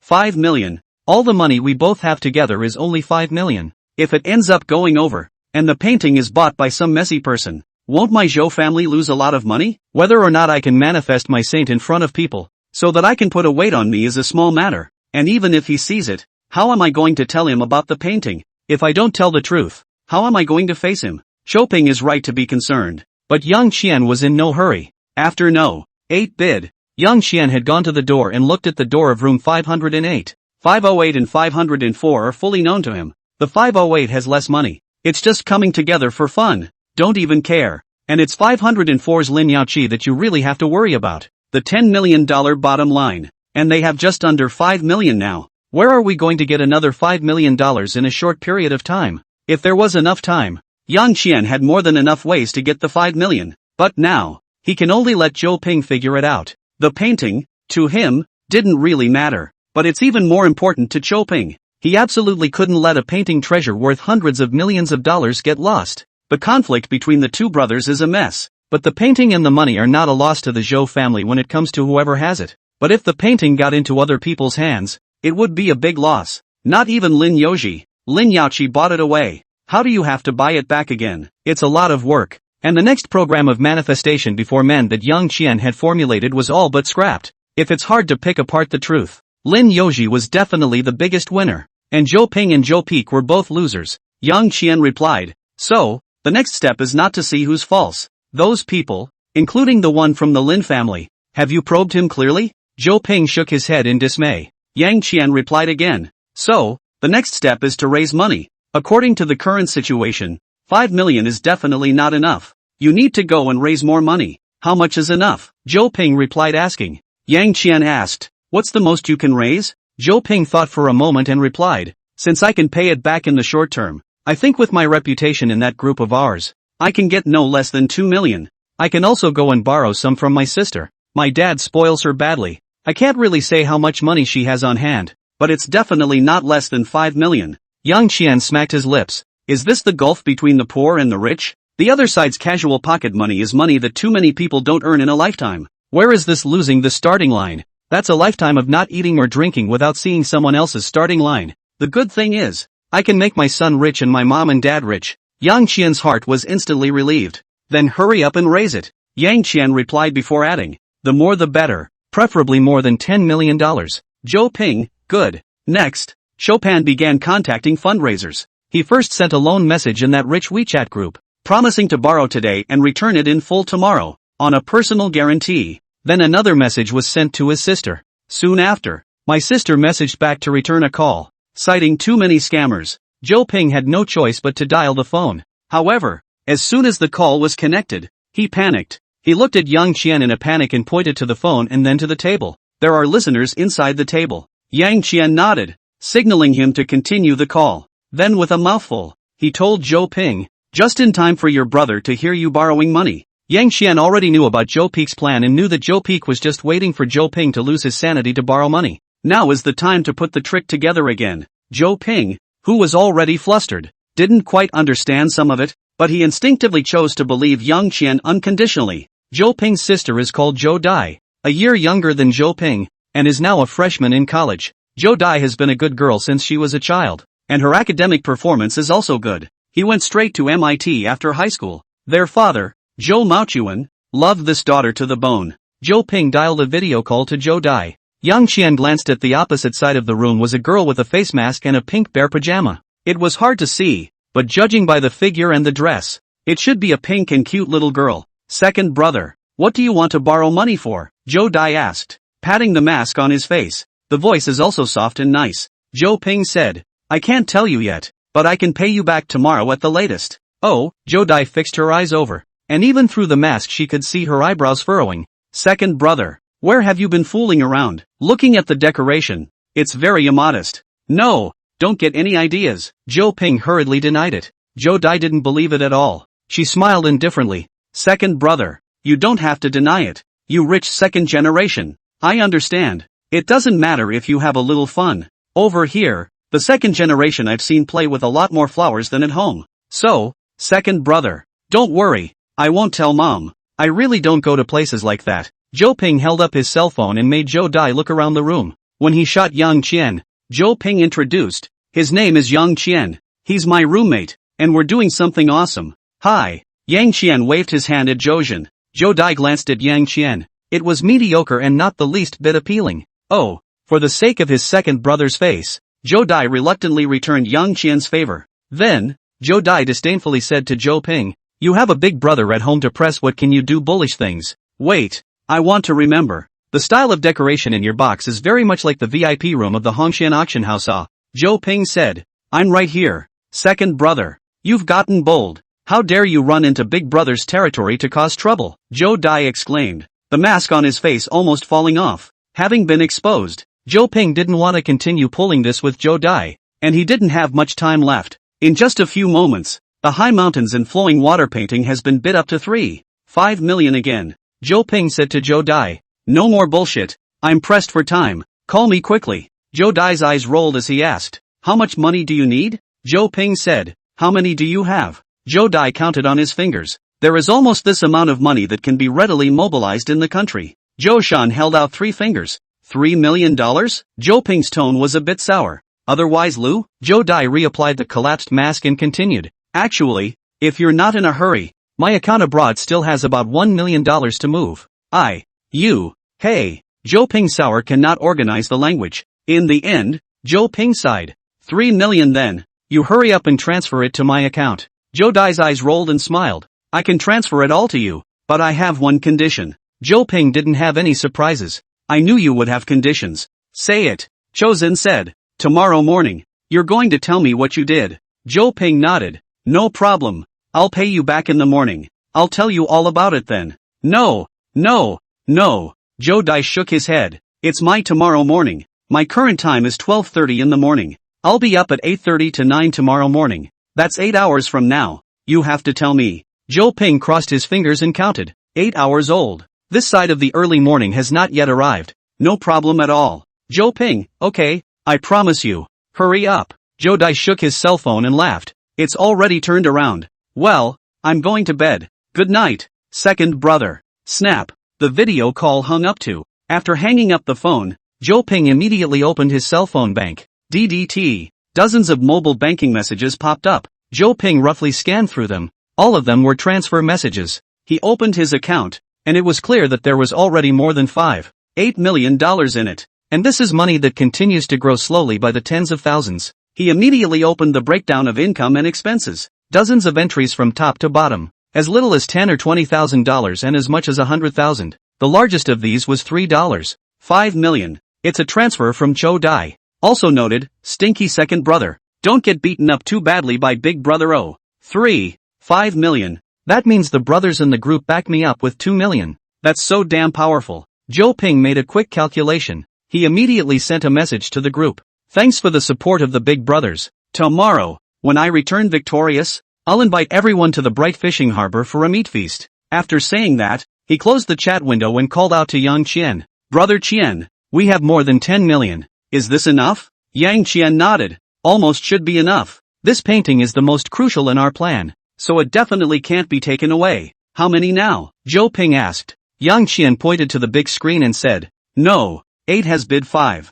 5 million. All the money we both have together is only 5 million. If it ends up going over, and the painting is bought by some messy person, won't my Zhou family lose a lot of money? Whether or not I can manifest my saint in front of people, so that I can put a weight on me is a small matter. And even if he sees it, how am I going to tell him about the painting? If I don't tell the truth, how am I going to face him? Zhou Ping is right to be concerned. But Yang Qian was in no hurry. After no 8 bid, Yang Qian had gone to the door and looked at the door of room 508. 508 and 504 are fully known to him. The 508 has less money. It's just coming together for fun. Don't even care. And it's 504's Lin Yaoqi that you really have to worry about. The $10 million bottom line. And they have just under 5 million now. Where are we going to get another $5 million in a short period of time? If there was enough time, Yang Qian had more than enough ways to get the 5 million. But now, he can only let Zhou Ping figure it out. The painting, to him, didn't really matter. But it's even more important to Zhou Ping. He absolutely couldn't let a painting treasure worth hundreds of millions of dollars get lost. The conflict between the two brothers is a mess. But the painting and the money are not a loss to the Zhou family when it comes to whoever has it. But if the painting got into other people's hands, it would be a big loss. Not even Lin Yoji. Lin Yaoqi bought it away. How do you have to buy it back again? It's a lot of work. And the next program of manifestation before men that Yang Qian had formulated was all but scrapped. If it's hard to pick apart the truth, Lin Yoji was definitely the biggest winner. And Zhou Ping and Zhou Peak were both losers. Yang Qian replied. So, the next step is not to see who's false. Those people, including the one from the Lin family. Have you probed him clearly? Zhou Ping shook his head in dismay. Yang Qian replied again. So, the next step is to raise money. According to the current situation, 5 million is definitely not enough. You need to go and raise more money. How much is enough? Zhou Ping replied asking. Yang Qian asked. What's the most you can raise? Zhou Ping thought for a moment and replied. Since I can pay it back in the short term, I think with my reputation in that group of ours, I can get no less than 2 million. I can also go and borrow some from my sister. My dad spoils her badly. I can't really say how much money she has on hand, but it's definitely not less than 5 million. Yang Qian smacked his lips. Is this the gulf between the poor and the rich? The other side's casual pocket money is money that too many people don't earn in a lifetime. Where is this losing the starting line? That's a lifetime of not eating or drinking without seeing someone else's starting line. The good thing is, I can make my son rich and my mom and dad rich. Yang Qian's heart was instantly relieved. Then hurry up and raise it. Yang Qian replied before adding, the more the better, preferably more than $10 million. Zhou Ping, good. Next, Chopin began contacting fundraisers. He first sent a loan message in that rich WeChat group, promising to borrow today and return it in full tomorrow, on a personal guarantee. Then another message was sent to his sister. Soon after, my sister messaged back to return a call, citing too many scammers. Zhou Ping had no choice but to dial the phone. However, as soon as the call was connected, he panicked. He looked at Yang Qian in a panic and pointed to the phone and then to the table. There are listeners inside the table. Yang Qian nodded, signaling him to continue the call. Then with a mouthful, he told Zhou Ping, just in time for your brother to hear you borrowing money. Yang Qian already knew about Zhou Ping's plan and knew that Zhou Ping was just waiting for Zhou Ping to lose his sanity to borrow money. Now is the time to put the trick together again. Zhou Ping, who was already flustered, didn't quite understand some of it, but he instinctively chose to believe Yang Qian unconditionally. Zhou Ping's sister is called Zhou Dai, a year younger than Zhou Ping, and is now a freshman in college. Zhou Dai has been a good girl since she was a child, and her academic performance is also good. He went straight to MIT after high school. Their father, Zhou Maochuan, loved this daughter to the bone. Zhou Ping dialed a video call to Zhou Dai. Yang Qian glanced at the opposite side of the room was a girl with a face mask and a pink bear pajama. It was hard to see, but judging by the figure and the dress, it should be a pink and cute little girl. Second brother, what do you want to borrow money for? Zhou Dai asked, patting the mask on his face. The voice is also soft and nice. Zhou Ping said, I can't tell you yet, but I can pay you back tomorrow at the latest. Oh, Zhou Dai fixed her eyes over, and even through the mask she could see her eyebrows furrowing. Second brother, where have you been fooling around? Looking at the decoration, it's very immodest. No, don't get any ideas. Zhou Ping hurriedly denied it. Zhou Dai didn't believe it at all. She smiled indifferently. Second brother, you don't have to deny it. You rich second generation. I understand. It doesn't matter if you have a little fun. Over here, the second generation I've seen play with a lot more flowers than at home. So, second brother, don't worry, I won't tell mom. I really don't go to places like that. Zhou Ping held up his cell phone and made Zhou Dai look around the room. When he shot Yang Qian, Zhou Ping introduced, his name is Yang Qian. He's my roommate, and we're doing something awesome. Hi. Yang Qian waved his hand at Zhou Jin. Zhou Dai glanced at Yang Qian. It was mediocre and not the least bit appealing. Oh, for the sake of his second brother's face, Zhou Dai reluctantly returned Yang Qian's favor. Then, Zhou Dai disdainfully said to Zhou Ping, you have a big brother at home to press what can you do bullish things. Wait, I want to remember. The style of decoration in your box is very much like the VIP room of the Hongshan auction house. Zhou Ping said, I'm right here. Second brother, you've gotten bold. How dare you run into big brother's territory to cause trouble? Zhou Dai exclaimed, the mask on his face almost falling off, having been exposed. Zhou Ping didn't want to continue pulling this with Zhou Dai, and he didn't have much time left. In just a few moments, the high mountains and flowing water painting has been bid up to 3.5 million again. Zhou Ping said to Zhou Dai, no more bullshit, I'm pressed for time, call me quickly. Zhou Dai's eyes rolled as he asked, how much money do you need? Zhou Ping said, how many do you have? Zhou Dai counted on his fingers. There is almost this amount of money that can be readily mobilized in the country. Zhou Shan held out 3 fingers. $3 million? Zhou Ping's tone was a bit sour. Otherwise Lu? Zhou Dai reapplied the collapsed mask and continued. Actually, if you're not in a hurry, my account abroad still has about $1 million to move. Hey, Zhou Ping sour cannot organize the language. In the end, Zhou Ping sighed. 3 million then. You hurry up and transfer it to my account. Zhou Dai's eyes rolled and smiled. I can transfer it all to you, but I have one condition. Zhou Ping didn't have any surprises. I knew you would have conditions. Say it. Chosen said. Tomorrow morning, you're going to tell me what you did. Zhou Ping nodded. No problem. I'll pay you back in the morning. I'll tell you all about it then. No. Zhou Dai shook his head. It's my tomorrow morning. My current time is 12:30 in the morning. I'll be up at 8:30 to 9 tomorrow morning. That's 8 hours from now. You have to tell me. Zhou Ping crossed his fingers and counted. 8 hours old. This side of the early morning has not yet arrived. No problem at all. Joe Ping, okay, I promise you. Hurry up. Joe Dai shook his cell phone and laughed. It's already turned around. Well, I'm going to bed. Good night, second brother. Snap. The video call hung up too. After hanging up the phone, Joe Ping immediately opened his cell phone bank. DDT. Dozens of mobile banking messages popped up. Joe Ping roughly scanned through them. All of them were transfer messages. He opened his account, and it was clear that there was already more than $8 million in it. And this is money that continues to grow slowly by the tens of thousands. He immediately opened the breakdown of income and expenses. Dozens of entries from top to bottom. As little as $10,000 or $20,000 and as much as $100,000. The largest of these was $5 million. It's a transfer from Joe Dai. Also noted, stinky second brother. Don't get beaten up too badly by big brother. Oh. $5 million. That means the brothers in the group back me up with $2 million. That's so damn powerful. Joe Ping made a quick calculation. He immediately sent a message to the group. Thanks for the support of the big brothers. Tomorrow, when I return victorious, I'll invite everyone to the bright fishing harbor for a meat feast. After saying that, he closed the chat window and called out to Yang Qian. Brother Qian, we have more than 10 million. Is this enough? Yang Qian nodded. Almost should be enough. This painting is the most crucial in our plan, so it definitely can't be taken away. How many now? Joe Ping asked. Yang Qian pointed to the big screen and said, no, 8 has bid 5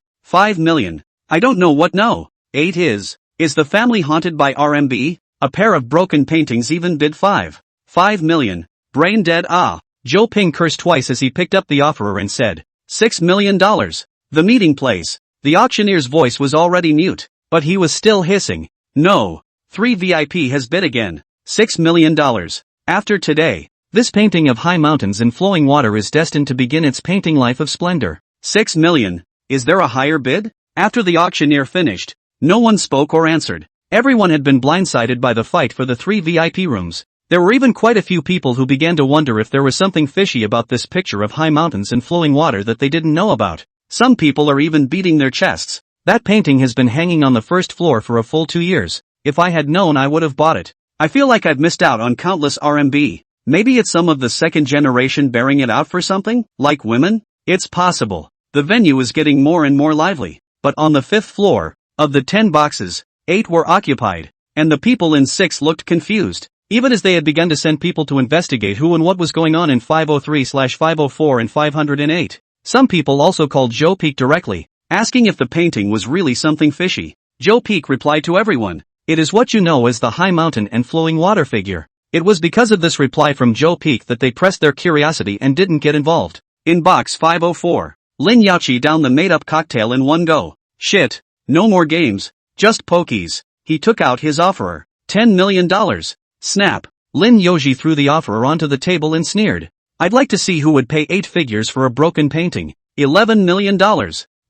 million. I don't know what no, 8 is. Is the family haunted by RMB? A pair of broken paintings even bid 5 million. Brain dead. Joe Ping cursed twice as he picked up the offerer and said, $6 million. The meeting place. The auctioneer's voice was already mute, but he was still hissing. No. 3 VIP has bid again. $6 million. After today, this painting of high mountains and flowing water is destined to begin its painting life of splendor. 6 million. Is there a higher bid? After the auctioneer finished, no one spoke or answered. Everyone had been blindsided by the fight for the 3 VIP rooms. There were even quite a few people who began to wonder if there was something fishy about this picture of high mountains and flowing water that they didn't know about. Some people are even beating their chests. That painting has been hanging on the first floor for a full 2 years. If I had known, I would have bought it. I feel like I've missed out on countless RMB. Maybe it's some of the second generation bearing it out for something, like women? It's possible. The venue is getting more and more lively. But on the 5th floor, of the 10 boxes, 8 were occupied, and the people in 6 looked confused. Even as they had begun to send people to investigate who and what was going on in 503/504 and 508. Some people also called Joe Peak directly, asking if the painting was really something fishy. Joe Peak replied to everyone, it is what you know as the high mountain and flowing water figure. It was because of this reply from Joe Peak that they pressed their curiosity and didn't get involved. In box 504, Lin Yaoqi downed the made-up cocktail in one go. Shit, no more games, just pokies. He took out his offerer. $10 million. Snap. Lin Yaoqi threw the offerer onto the table and sneered. I'd like to see who would pay 8 figures for a broken painting. $11 million.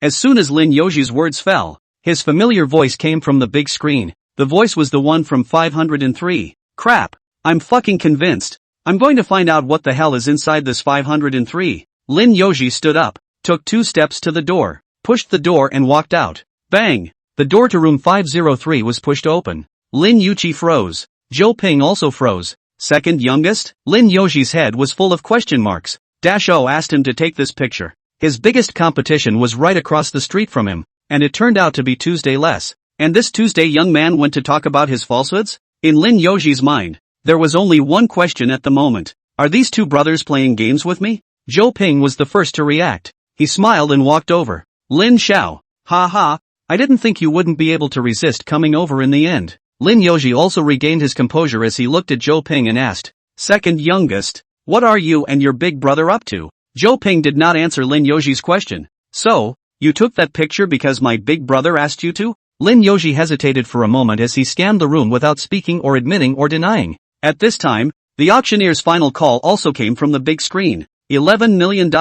As soon as Lin Yaoqi's words fell, his familiar voice came from the big screen. The voice was the one from 503. Crap. I'm fucking convinced. I'm going to find out what the hell is inside this 503. Lin Yaoqi stood up, took 2 steps to the door, pushed the door and walked out. Bang! The door to room 503 was pushed open. Lin Yaoqi froze. Joe Ping also froze. Second youngest? Lin Yaoqi's head was full of question marks. O asked him to take this picture. His biggest competition was right across the street from him, and it turned out to be Tuesday less. And this Tuesday young man went to talk about his falsehoods? In Lin Yaoqi's mind, there was only one question at the moment. Are these 2 brothers playing games with me? Joe Ping was the first to react. He smiled and walked over. Lin Xiao. Ha ha, I didn't think you wouldn't be able to resist coming over in the end. Lin Yaoqi also regained his composure as he looked at Joe Ping and asked, second youngest, what are you and your big brother up to? Joe Ping did not answer Lin Yaoqi's question. So, you took that picture because my big brother asked you to? Lin Yaoqi hesitated for a moment as he scanned the room without speaking or admitting or denying. At this time, the auctioneer's final call also came from the big screen. $11 million.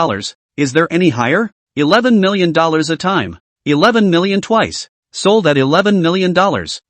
Is there any higher? $11 million a time. 11 million twice. Sold at $11 million.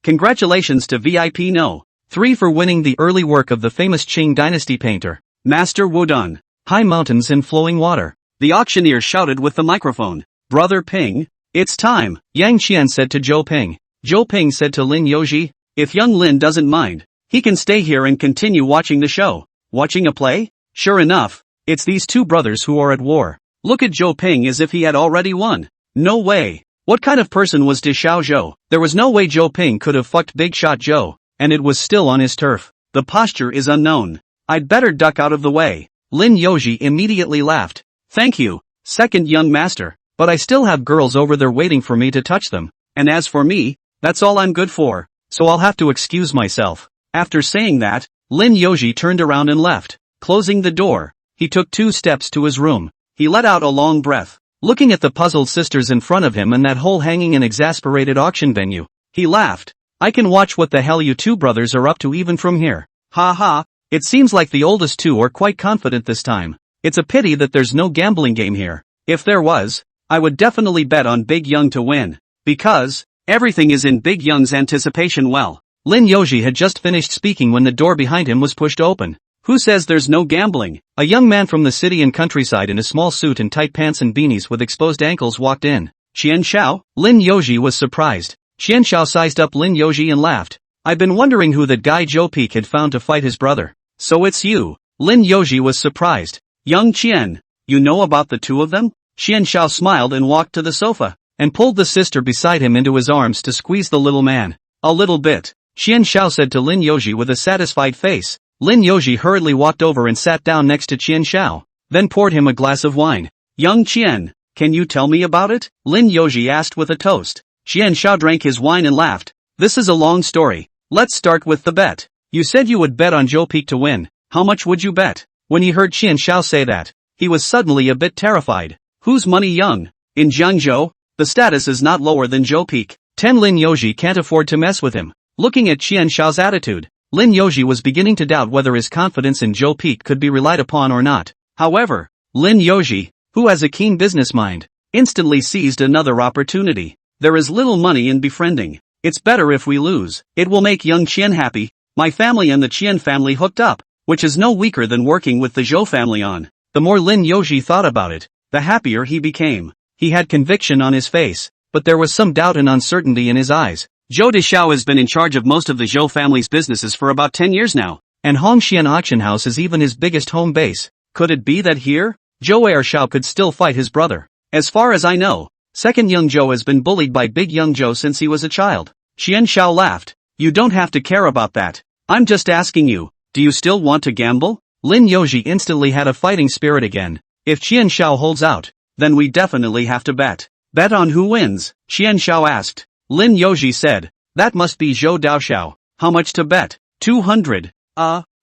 Congratulations to VIP No. 3 for winning the early work of the famous Qing dynasty painter, Master Wudun. High mountains and flowing water. The auctioneer shouted with the microphone. Brother Ping, it's time. Yang Qian said to Joe Ping. Joe Ping said to Lin Yaoqi, if young Lin doesn't mind, he can stay here and continue watching the show. Watching a play? Sure enough, it's these 2 brothers who are at war. Look at Zhou Ping as if he had already won. No way. What kind of person was Di Xiao Zhou? There was no way Zhou Ping could have fucked Big Shot Zhou, and it was still on his turf. The posture is unknown. I'd better duck out of the way. Lin Yoji immediately laughed. Thank you, second young master, but I still have girls over there waiting for me to touch them, and as for me, that's all I'm good for, so I'll have to excuse myself. After saying that, Lin Yoji turned around and left. Closing the door, he took 2 steps to his room. He let out a long breath. Looking at the puzzled sisters in front of him and that whole hanging and exasperated auction venue, he laughed. I can watch what the hell you two brothers are up to even from here. Ha ha, it seems like the oldest two are quite confident this time. It's a pity that there's no gambling game here. If there was, I would definitely bet on Big Young to win. Because, everything is in Big Young's anticipation well. Lin Yoji had just finished speaking when the door behind him was pushed open. Who says there's no gambling? A young man from the city and countryside in a small suit and tight pants and beanies with exposed ankles walked in. Qian Xiao? Lin Yoji was surprised. Qian Xiao sized up Lin Yoji and laughed. I've been wondering who that guy Zhou Peak had found to fight his brother. So it's you. Lin Yoji was surprised. Young Qian, you know about the two of them? Qian Xiao smiled and walked to the sofa, and pulled the sister beside him into his arms to squeeze the little man. A little bit, Qian Xiao said to Lin Yoji with a satisfied face. Lin Yoji hurriedly walked over and sat down next to Qian Xiao, then poured him a glass of wine. Young Qian, can you tell me about it? Lin Yoji asked with a toast. Qian Xiao drank his wine and laughed. This is a long story. Let's start with the bet. You said you would bet on Zhou Peak to win. How much would you bet? When he heard Qian Xiao say that, he was suddenly a bit terrified. Who's money young? In Jiangzhou, the status is not lower than Zhou Peak. Lin Yoji can't afford to mess with him. Looking at Qian Xiao's attitude, Lin Yoji was beginning to doubt whether his confidence in Zhou Peak could be relied upon or not. However, Lin Yoji, who has a keen business mind, instantly seized another opportunity. There is little money in befriending. It's better if we lose. It will make young Qian happy. My family and the Qian family hooked up, which is no weaker than working with the Zhou family on. The more Lin Yoji thought about it, the happier he became. He had conviction on his face, but there was some doubt and uncertainty in his eyes. Zhou Dexiao has been in charge of most of the Zhou family's businesses for about 10 years now, and Hongxian Auction House is even his biggest home base. Could it be that here, Zhou Ershao could still fight his brother? As far as I know, second young Zhou has been bullied by big young Zhou since he was a child. Qian Xiao laughed. You don't have to care about that. I'm just asking you, do you still want to gamble? Lin Yoji instantly had a fighting spirit again. If Qian Xiao holds out, then we definitely have to bet. Bet on who wins? Qian Xiao asked. Lin Yoji said, that must be Zhou Daoxiao. How much to bet? 200.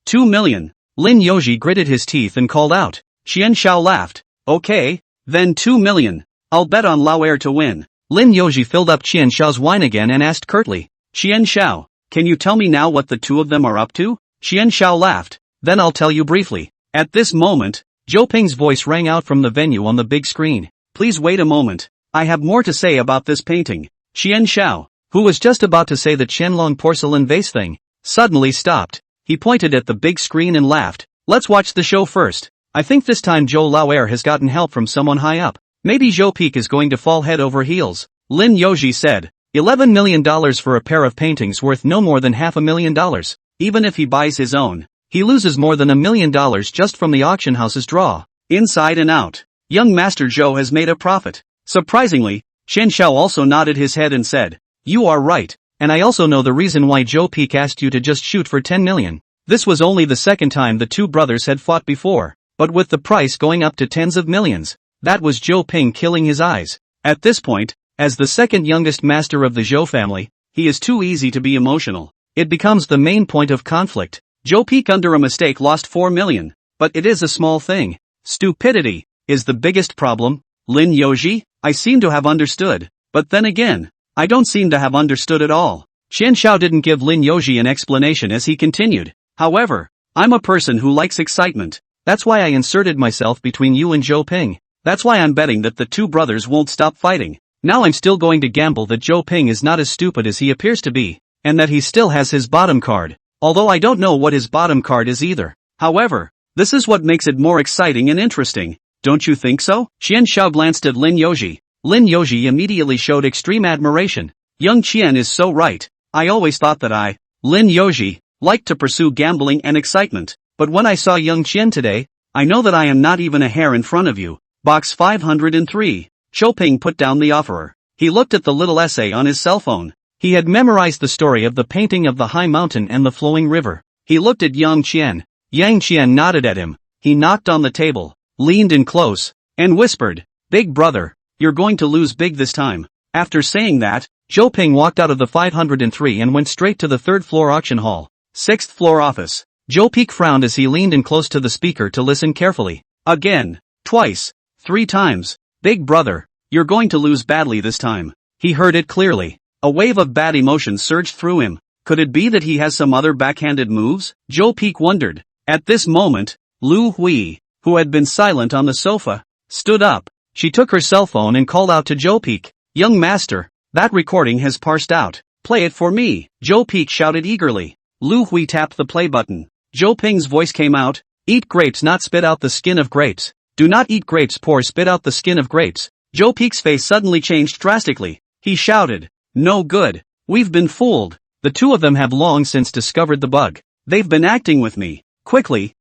2 million. Lin Yoji gritted his teeth and called out. Qian Xiao laughed. Okay, then 2 million. I'll bet on Lao Er to win. Lin Yoji filled up Qian Xiao's wine again and asked curtly. Qian Xiao, can you tell me now what the two of them are up to? Qian Xiao laughed. Then I'll tell you briefly. At this moment, Zhou Ping's voice rang out from the venue on the big screen. Please wait a moment. I have more to say about this painting. Qian Xiao, who was just about to say the Qianlong porcelain vase thing, suddenly stopped. He pointed at the big screen and laughed. Let's watch the show first. I think this time Zhou Lao Er has gotten help from someone high up. Maybe Zhou Peak is going to fall head over heels. Lin Yoji said. $11 million for a pair of paintings worth no more than $500,000. Even if he buys his own, he loses more than $1 million just from the auction house's draw. Inside and out, young Master Zhou has made a profit. Surprisingly, Qian Xiao also nodded his head and said, you are right, and I also know the reason why Zhou Peak asked you to just shoot for 10 million. This was only the second time the two brothers had fought before, but with the price going up to tens of millions, that was Zhou Ping killing his eyes. At this point, as the second youngest master of the Zhou family, he is too easy to be emotional. It becomes the main point of conflict. Zhou Peak under a mistake lost 4 million, but it is a small thing. Stupidity is the biggest problem. Lin Yoji, I seem to have understood, but then again, I don't seem to have understood at all. Qian Xiao didn't give Lin Yoji an explanation as he continued. However, I'm a person who likes excitement. That's why I inserted myself between you and Zhou Ping. That's why I'm betting that the two brothers won't stop fighting. Now I'm still going to gamble that Zhou Ping is not as stupid as he appears to be, and that he still has his bottom card, although I don't know what his bottom card is either. However, this is what makes it more exciting and interesting. Don't you think so? Qian Xiao glanced at Lin Yoji. Lin Yoji immediately showed extreme admiration. Young Qian is so right. I always thought that Lin Yoji, liked to pursue gambling and excitement, but when I saw young Qian today, I know that I am not even a hair in front of you. Box 503. Choping put down the offerer. He looked at the little essay on his cell phone. He had memorized the story of the painting of the high mountain and the flowing river. He looked at Yang Qian. Yang Qian nodded at him. He knocked on the table, leaned in close, and whispered, "Big brother, you're going to lose big this time." After saying that, Choping walked out of the 503 and went straight to the third-floor auction hall. 6th floor office. Choping frowned as he leaned in close to the speaker to listen carefully. Again, twice, 3 times. "Big brother, you're going to lose badly this time." He heard it clearly. A wave of bad emotions surged through him. Could it be that he has some other backhanded moves? Choping wondered. At this moment, Lu Hui, who had been silent on the sofa, stood up. She took her cell phone and called out to Choping. "Young master, that recording has parsed out. Play it for me," Choping shouted eagerly. Lu Hui tapped the play button. Choping's voice came out. "Eat grapes, not spit out the skin of grapes. Do not eat grapes, pour spit out the skin of grapes." Choping's face suddenly changed drastically. He shouted, "No good. We've been fooled. The two of them have long since discovered the bug. They've been acting with me. Quickly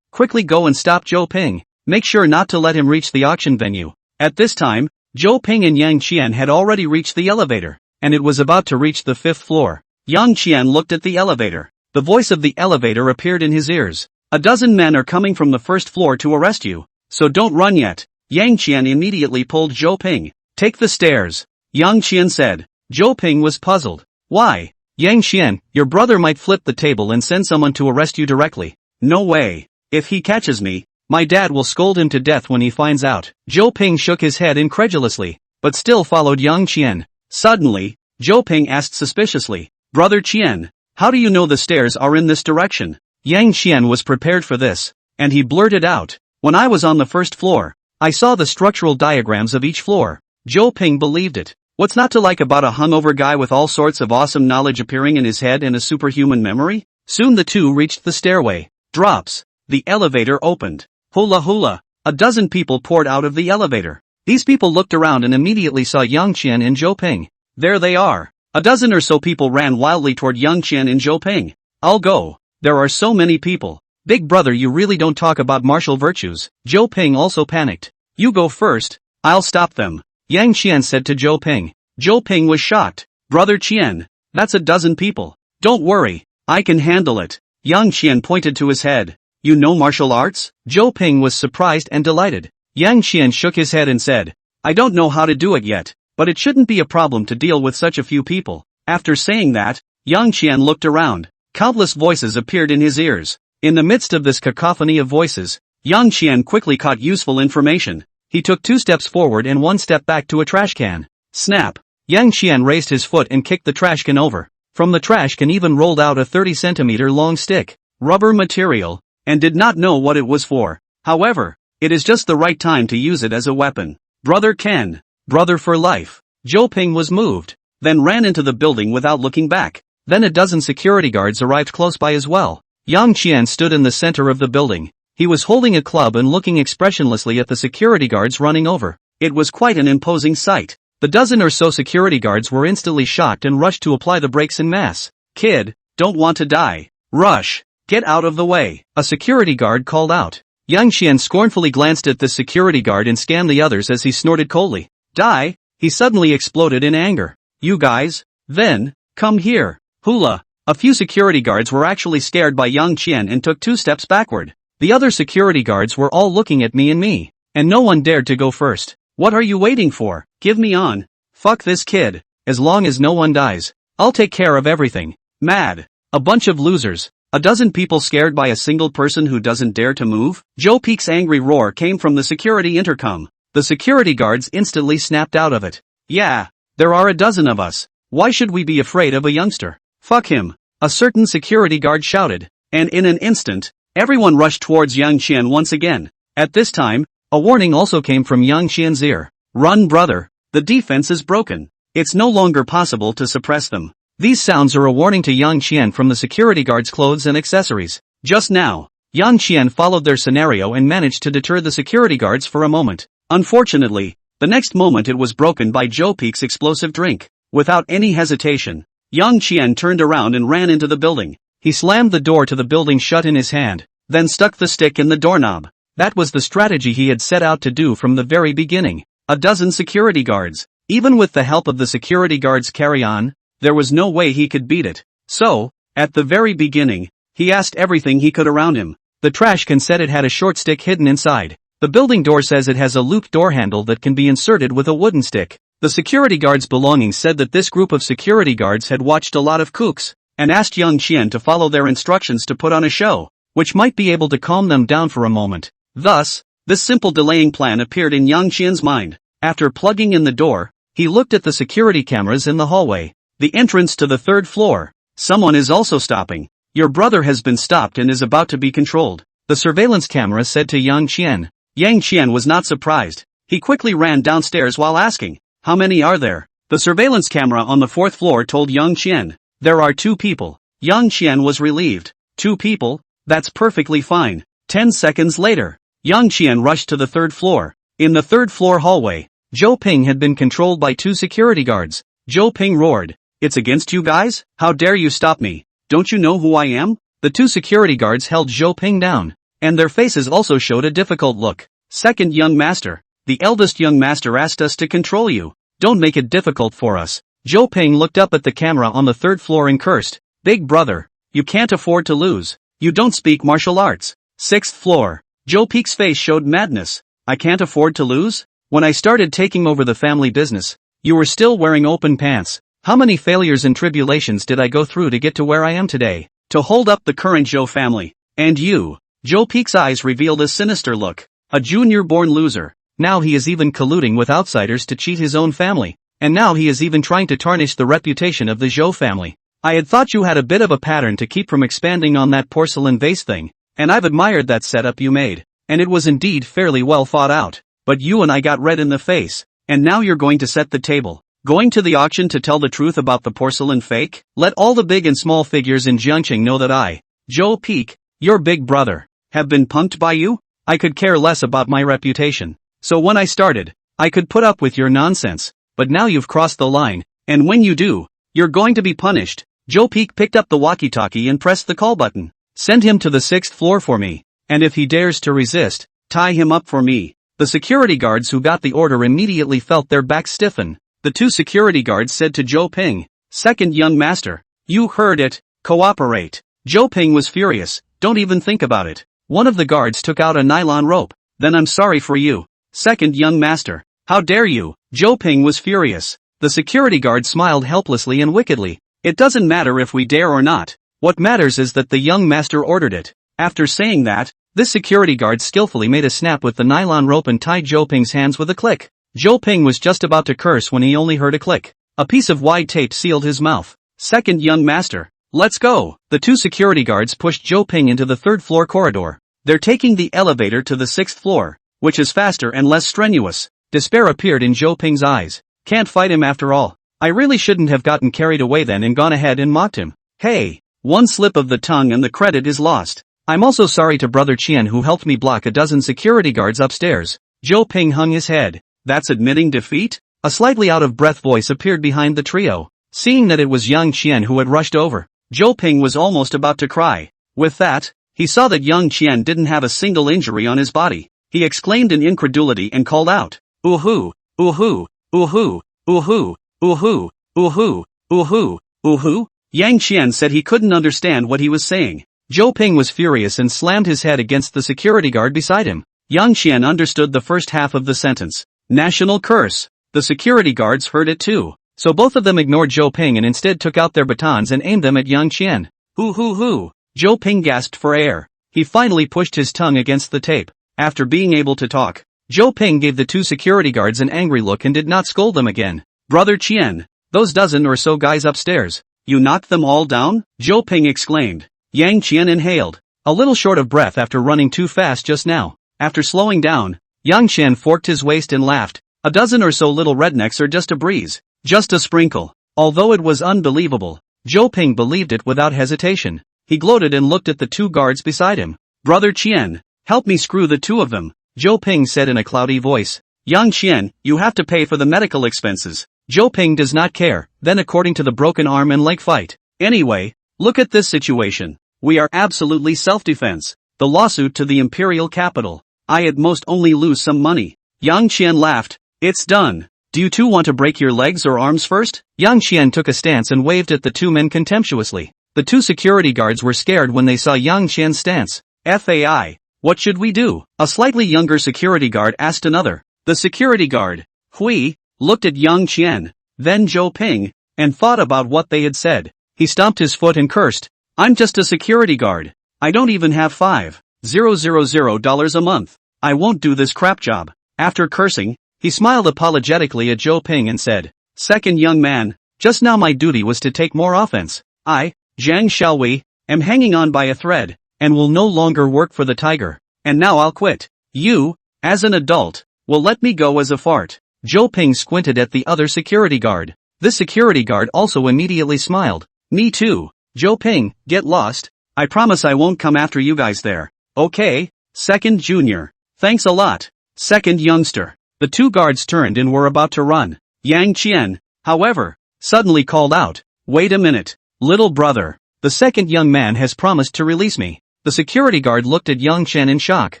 go and stop Choping. Make sure not to let him reach the auction venue." At this time, Choping and Yang Qian had already reached the elevator, and it was about to reach the 5th floor. Yang Qian looked at the elevator. The voice of the elevator appeared in his ears. "A dozen men are coming from the 1st floor to arrest you, so don't run yet." Yang Qian immediately pulled Choping. "Take the stairs," Yang Qian said. Choping was puzzled. "Why?" "Yang Qian, your brother might flip the table and send someone to arrest you directly." "No way. If he catches me, my dad will scold him to death when he finds out." Choping shook his head incredulously, but still followed Yang Qian. Suddenly, Choping asked suspiciously, "Brother Qian, how do you know the stairs are in this direction?" Yang Qian was prepared for this, and he blurted out, "When I was on the 1st floor, I saw the structural diagrams of each floor." Choping believed it. What's not to like about a hungover guy with all sorts of awesome knowledge appearing in his head and a superhuman memory? Soon the two reached the stairway. Drops. The elevator opened. Hula hula. A dozen people poured out of the elevator. These people looked around and immediately saw Yang Qian and Choping. There they are. A dozen or so people ran wildly toward Yang Qian and Choping. "I'll go. There are so many people." "Big brother, you really don't talk about martial virtues." Choping also panicked. "You go first. I'll stop them," Yang Qian said to Choping. Choping was shocked. "Brother Qian, that's a dozen people. Don't worry, I can handle it." Yang Qian pointed to his head. "You know martial arts?" Choping was surprised and delighted. Yang Qian shook his head and said, "I don't know how to do it yet, but it shouldn't be a problem to deal with such a few people." After saying that, Yang Qian looked around. Countless voices appeared in his ears. In the midst of this cacophony of voices, Yang Qian quickly caught useful information. He took 2 steps forward and 1 step back to a trash can. Snap! Yang Qian raised his foot and kicked the trash can over. From the trash can even rolled out a 30-centimeter long stick. Rubber material, and did not know what it was for. However, it is just the right time to use it as a weapon. Brother Ken. Brother for life. Choping was moved, then ran into the building without looking back. Then a dozen security guards arrived close by as well. Yang Qian stood in the center of the building. He was holding a club and looking expressionlessly at the security guards running over. It was quite an imposing sight. The dozen or so security guards were instantly shocked and rushed to apply the brakes en masse. "Kid, don't want to die. Rush. Get out of the way," a security guard called out. Yang Qian scornfully glanced at the security guard and scanned the others as he snorted coldly. "Die?" He suddenly exploded in anger. "You guys, then, come here." Hula. A few security guards were actually scared by Yang Qian and took 2 steps backward. The other security guards were all looking at me, and no one dared to go first. "What are you waiting for? Give me on. Fuck this kid. As long as no one dies, I'll take care of everything." Mad. A bunch of losers. A dozen people scared by a single person who doesn't dare to move? Choping's angry roar came from the security intercom. The security guards instantly snapped out of it. "Yeah, there are a dozen of us. Why should we be afraid of a youngster? Fuck him," a certain security guard shouted. And in an instant, everyone rushed towards Yang Qian once again. At this time, a warning also came from Yang Qian's ear. "Run, brother. The defense is broken. It's no longer possible to suppress them." These sounds are a warning to Yang Qian from the security guards' clothes and accessories. Just now, Yang Qian followed their scenario and managed to deter the security guards for a moment. Unfortunately, the next moment it was broken by Choping's explosive drink. Without any hesitation, Yang Qian turned around and ran into the building. He slammed the door to the building shut in his hand, then stuck the stick in the doorknob. That was the strategy he had set out to do from the very beginning. A dozen security guards. Even with the help of the security guards' carry-on, there was no way he could beat it. So, at the very beginning, he asked everything he could around him. The trash can said it had a short stick hidden inside. The building door says it has a looped door handle that can be inserted with a wooden stick. The security guard's belongings said that this group of security guards had watched a lot of kooks, and asked Yang Qian to follow their instructions to put on a show, which might be able to calm them down for a moment. Thus, this simple delaying plan appeared in Yang Qian's mind. After plugging in the door, he looked at the security cameras in the hallway. The entrance to the third floor. Someone is also stopping. Your brother has been stopped and is about to be controlled, the surveillance camera said to Yang Qian. Yang Qian was not surprised. He quickly ran downstairs while asking, "How many are there?" The surveillance camera on the fourth floor told Yang Qian, "There are 2 people." Yang Qian was relieved. 2 people? That's perfectly fine. 10 seconds later, Yang Qian rushed to the third floor. In the third floor hallway, Zhou Ping had been controlled by 2 security guards. Zhou Ping roared, "It's against you guys? How dare you stop me? Don't you know who I am?" The 2 security guards held Zhou Ping down, and their faces also showed a difficult look. "Second young master, the eldest young master asked us to control you. Don't make it difficult for us." Zhou Ping looked up at the camera on the third floor and cursed, "Big brother, you can't afford to lose. You don't speak martial arts." Sixth floor. Zhou Ping's face showed madness. "I can't afford to lose? When I started taking over the family business, you were still wearing open pants. How many failures and tribulations did I go through to get to where I am today? To hold up the current Zhou family. And you?" Zhou Ping's eyes revealed a sinister look. A junior-born loser. Now he is even colluding with outsiders to cheat his own family. And now he is even trying to tarnish the reputation of the Zhou family. I had thought you had a bit of a pattern to keep from expanding on that porcelain vase thing, and I've admired that setup you made. And it was indeed fairly well thought out. But you and I got red in the face. And now you're going to set the table. Going to the auction to tell the truth about the porcelain fake? Let all the big and small figures in Jiangqing know that I, Zhou Ping, your big brother, have been punked by you? I could care less about my reputation. So when I started, I could put up with your nonsense. But now you've crossed the line, and when you do, you're going to be punished. Zhou Ping picked up the walkie-talkie and pressed the call button. "Send him to the 6th floor for me. And if he dares to resist, tie him up for me." The security guards who got the order immediately felt their backs stiffen. The 2 security guards said to Zhou Ping, "Second young master, you heard it, cooperate." Zhou Ping was furious. "Don't even think about it." One of the guards took out a nylon rope. "Then I'm sorry for you. Second young master. How dare you?" Zhou Ping was furious. The security guard smiled helplessly and wickedly. "It doesn't matter if we dare or not. What matters is that the young master ordered it." After saying that, this security guard skillfully made a snap with the nylon rope and tied Zhou Ping's hands with a click. Zhou Ping was just about to curse when he only heard a click. A piece of wide tape sealed his mouth. "Second young master, let's go." The 2 security guards pushed Zhou Ping into the 3rd floor corridor. They're taking the elevator to the 6th floor, which is faster and less strenuous. Despair appeared in Zhou Ping's eyes. "Can't fight him after all. I really shouldn't have gotten carried away then and gone ahead and mocked him. Hey, one slip of the tongue and the credit is lost. I'm also sorry to Brother Qian who helped me block a dozen security guards upstairs." Zhou Ping hung his head. "That's admitting defeat?" A slightly out-of-breath voice appeared behind the trio. Seeing that it was Yang Qian who had rushed over, Zhou Ping was almost about to cry. With that, he saw that Yang Qian didn't have a single injury on his body. He exclaimed in incredulity and called out, "Ooh-hoo, ooh-hoo, ooh-hoo, ooh-hoo, ooh-hoo, ooh-hoo, ooh-hoo, ooh-hoo?" Yang Qian said he couldn't understand what he was saying. Zhou Ping was furious and slammed his head against the security guard beside him. Yang Qian understood the first half of the sentence. National curse. The security guards heard it too. So both of them ignored Zhou Ping and instead took out their batons and aimed them at Yang Qian. "Hoo-hoo-hoo." Zhou Ping gasped for air. He finally pushed his tongue against the tape. After being able to talk, Zhou Ping gave the 2 security guards an angry look and did not scold them again. "Brother Qian, those dozen or so guys upstairs, you knocked them all down?" Zhou Ping exclaimed. Yang Qian inhaled, a little short of breath after running too fast just now. After slowing down, Yang Qian forked his waist and laughed. "A dozen or so little rednecks are just a breeze. Just a sprinkle." Although it was unbelievable, Zhou Ping believed it without hesitation. He gloated and looked at the 2 guards beside him. "Brother Qian, help me screw the 2 of them," Zhou Ping said in a cloudy voice. "Yang Qian, you have to pay for the medical expenses." Zhou Ping does not care, then according to the broken arm and leg fight. "Anyway, look at this situation. We are absolutely self-defense. The lawsuit to the imperial capital. I at most only lose some money. Yang Qian laughed. It's done. Do you two want to break your legs or arms first? Yang Qian took a stance and waved at the two men contemptuously. The two security guards were scared when they saw Yang Qian's stance. FAI. What should we do? A slightly younger security guard asked another. The security guard, Hui, looked at Yang Qian, then Zhou Ping, and thought about what they had said. He stomped his foot and cursed. I'm just a security guard. I don't even have $5,000 a month. I won't do this crap job. After cursing, he smiled apologetically at Zhou Ping and said, Second young man, just now my duty was to take more offense. I, Zhang Xiaowei, am hanging on by a thread, and will no longer work for the tiger. And now I'll quit. You, as an adult, will let me go as a fart. Zhou Ping squinted at the other security guard. This security guard also immediately smiled. Me too. Zhou Ping, get lost. I promise I won't come after you guys there. Okay, second junior. Thanks a lot. Second youngster. The two guards turned and were about to run. Yang Qian, however, suddenly called out, Wait a minute, little brother. The second young man has promised to release me. The security guard looked at Yang Qian in shock.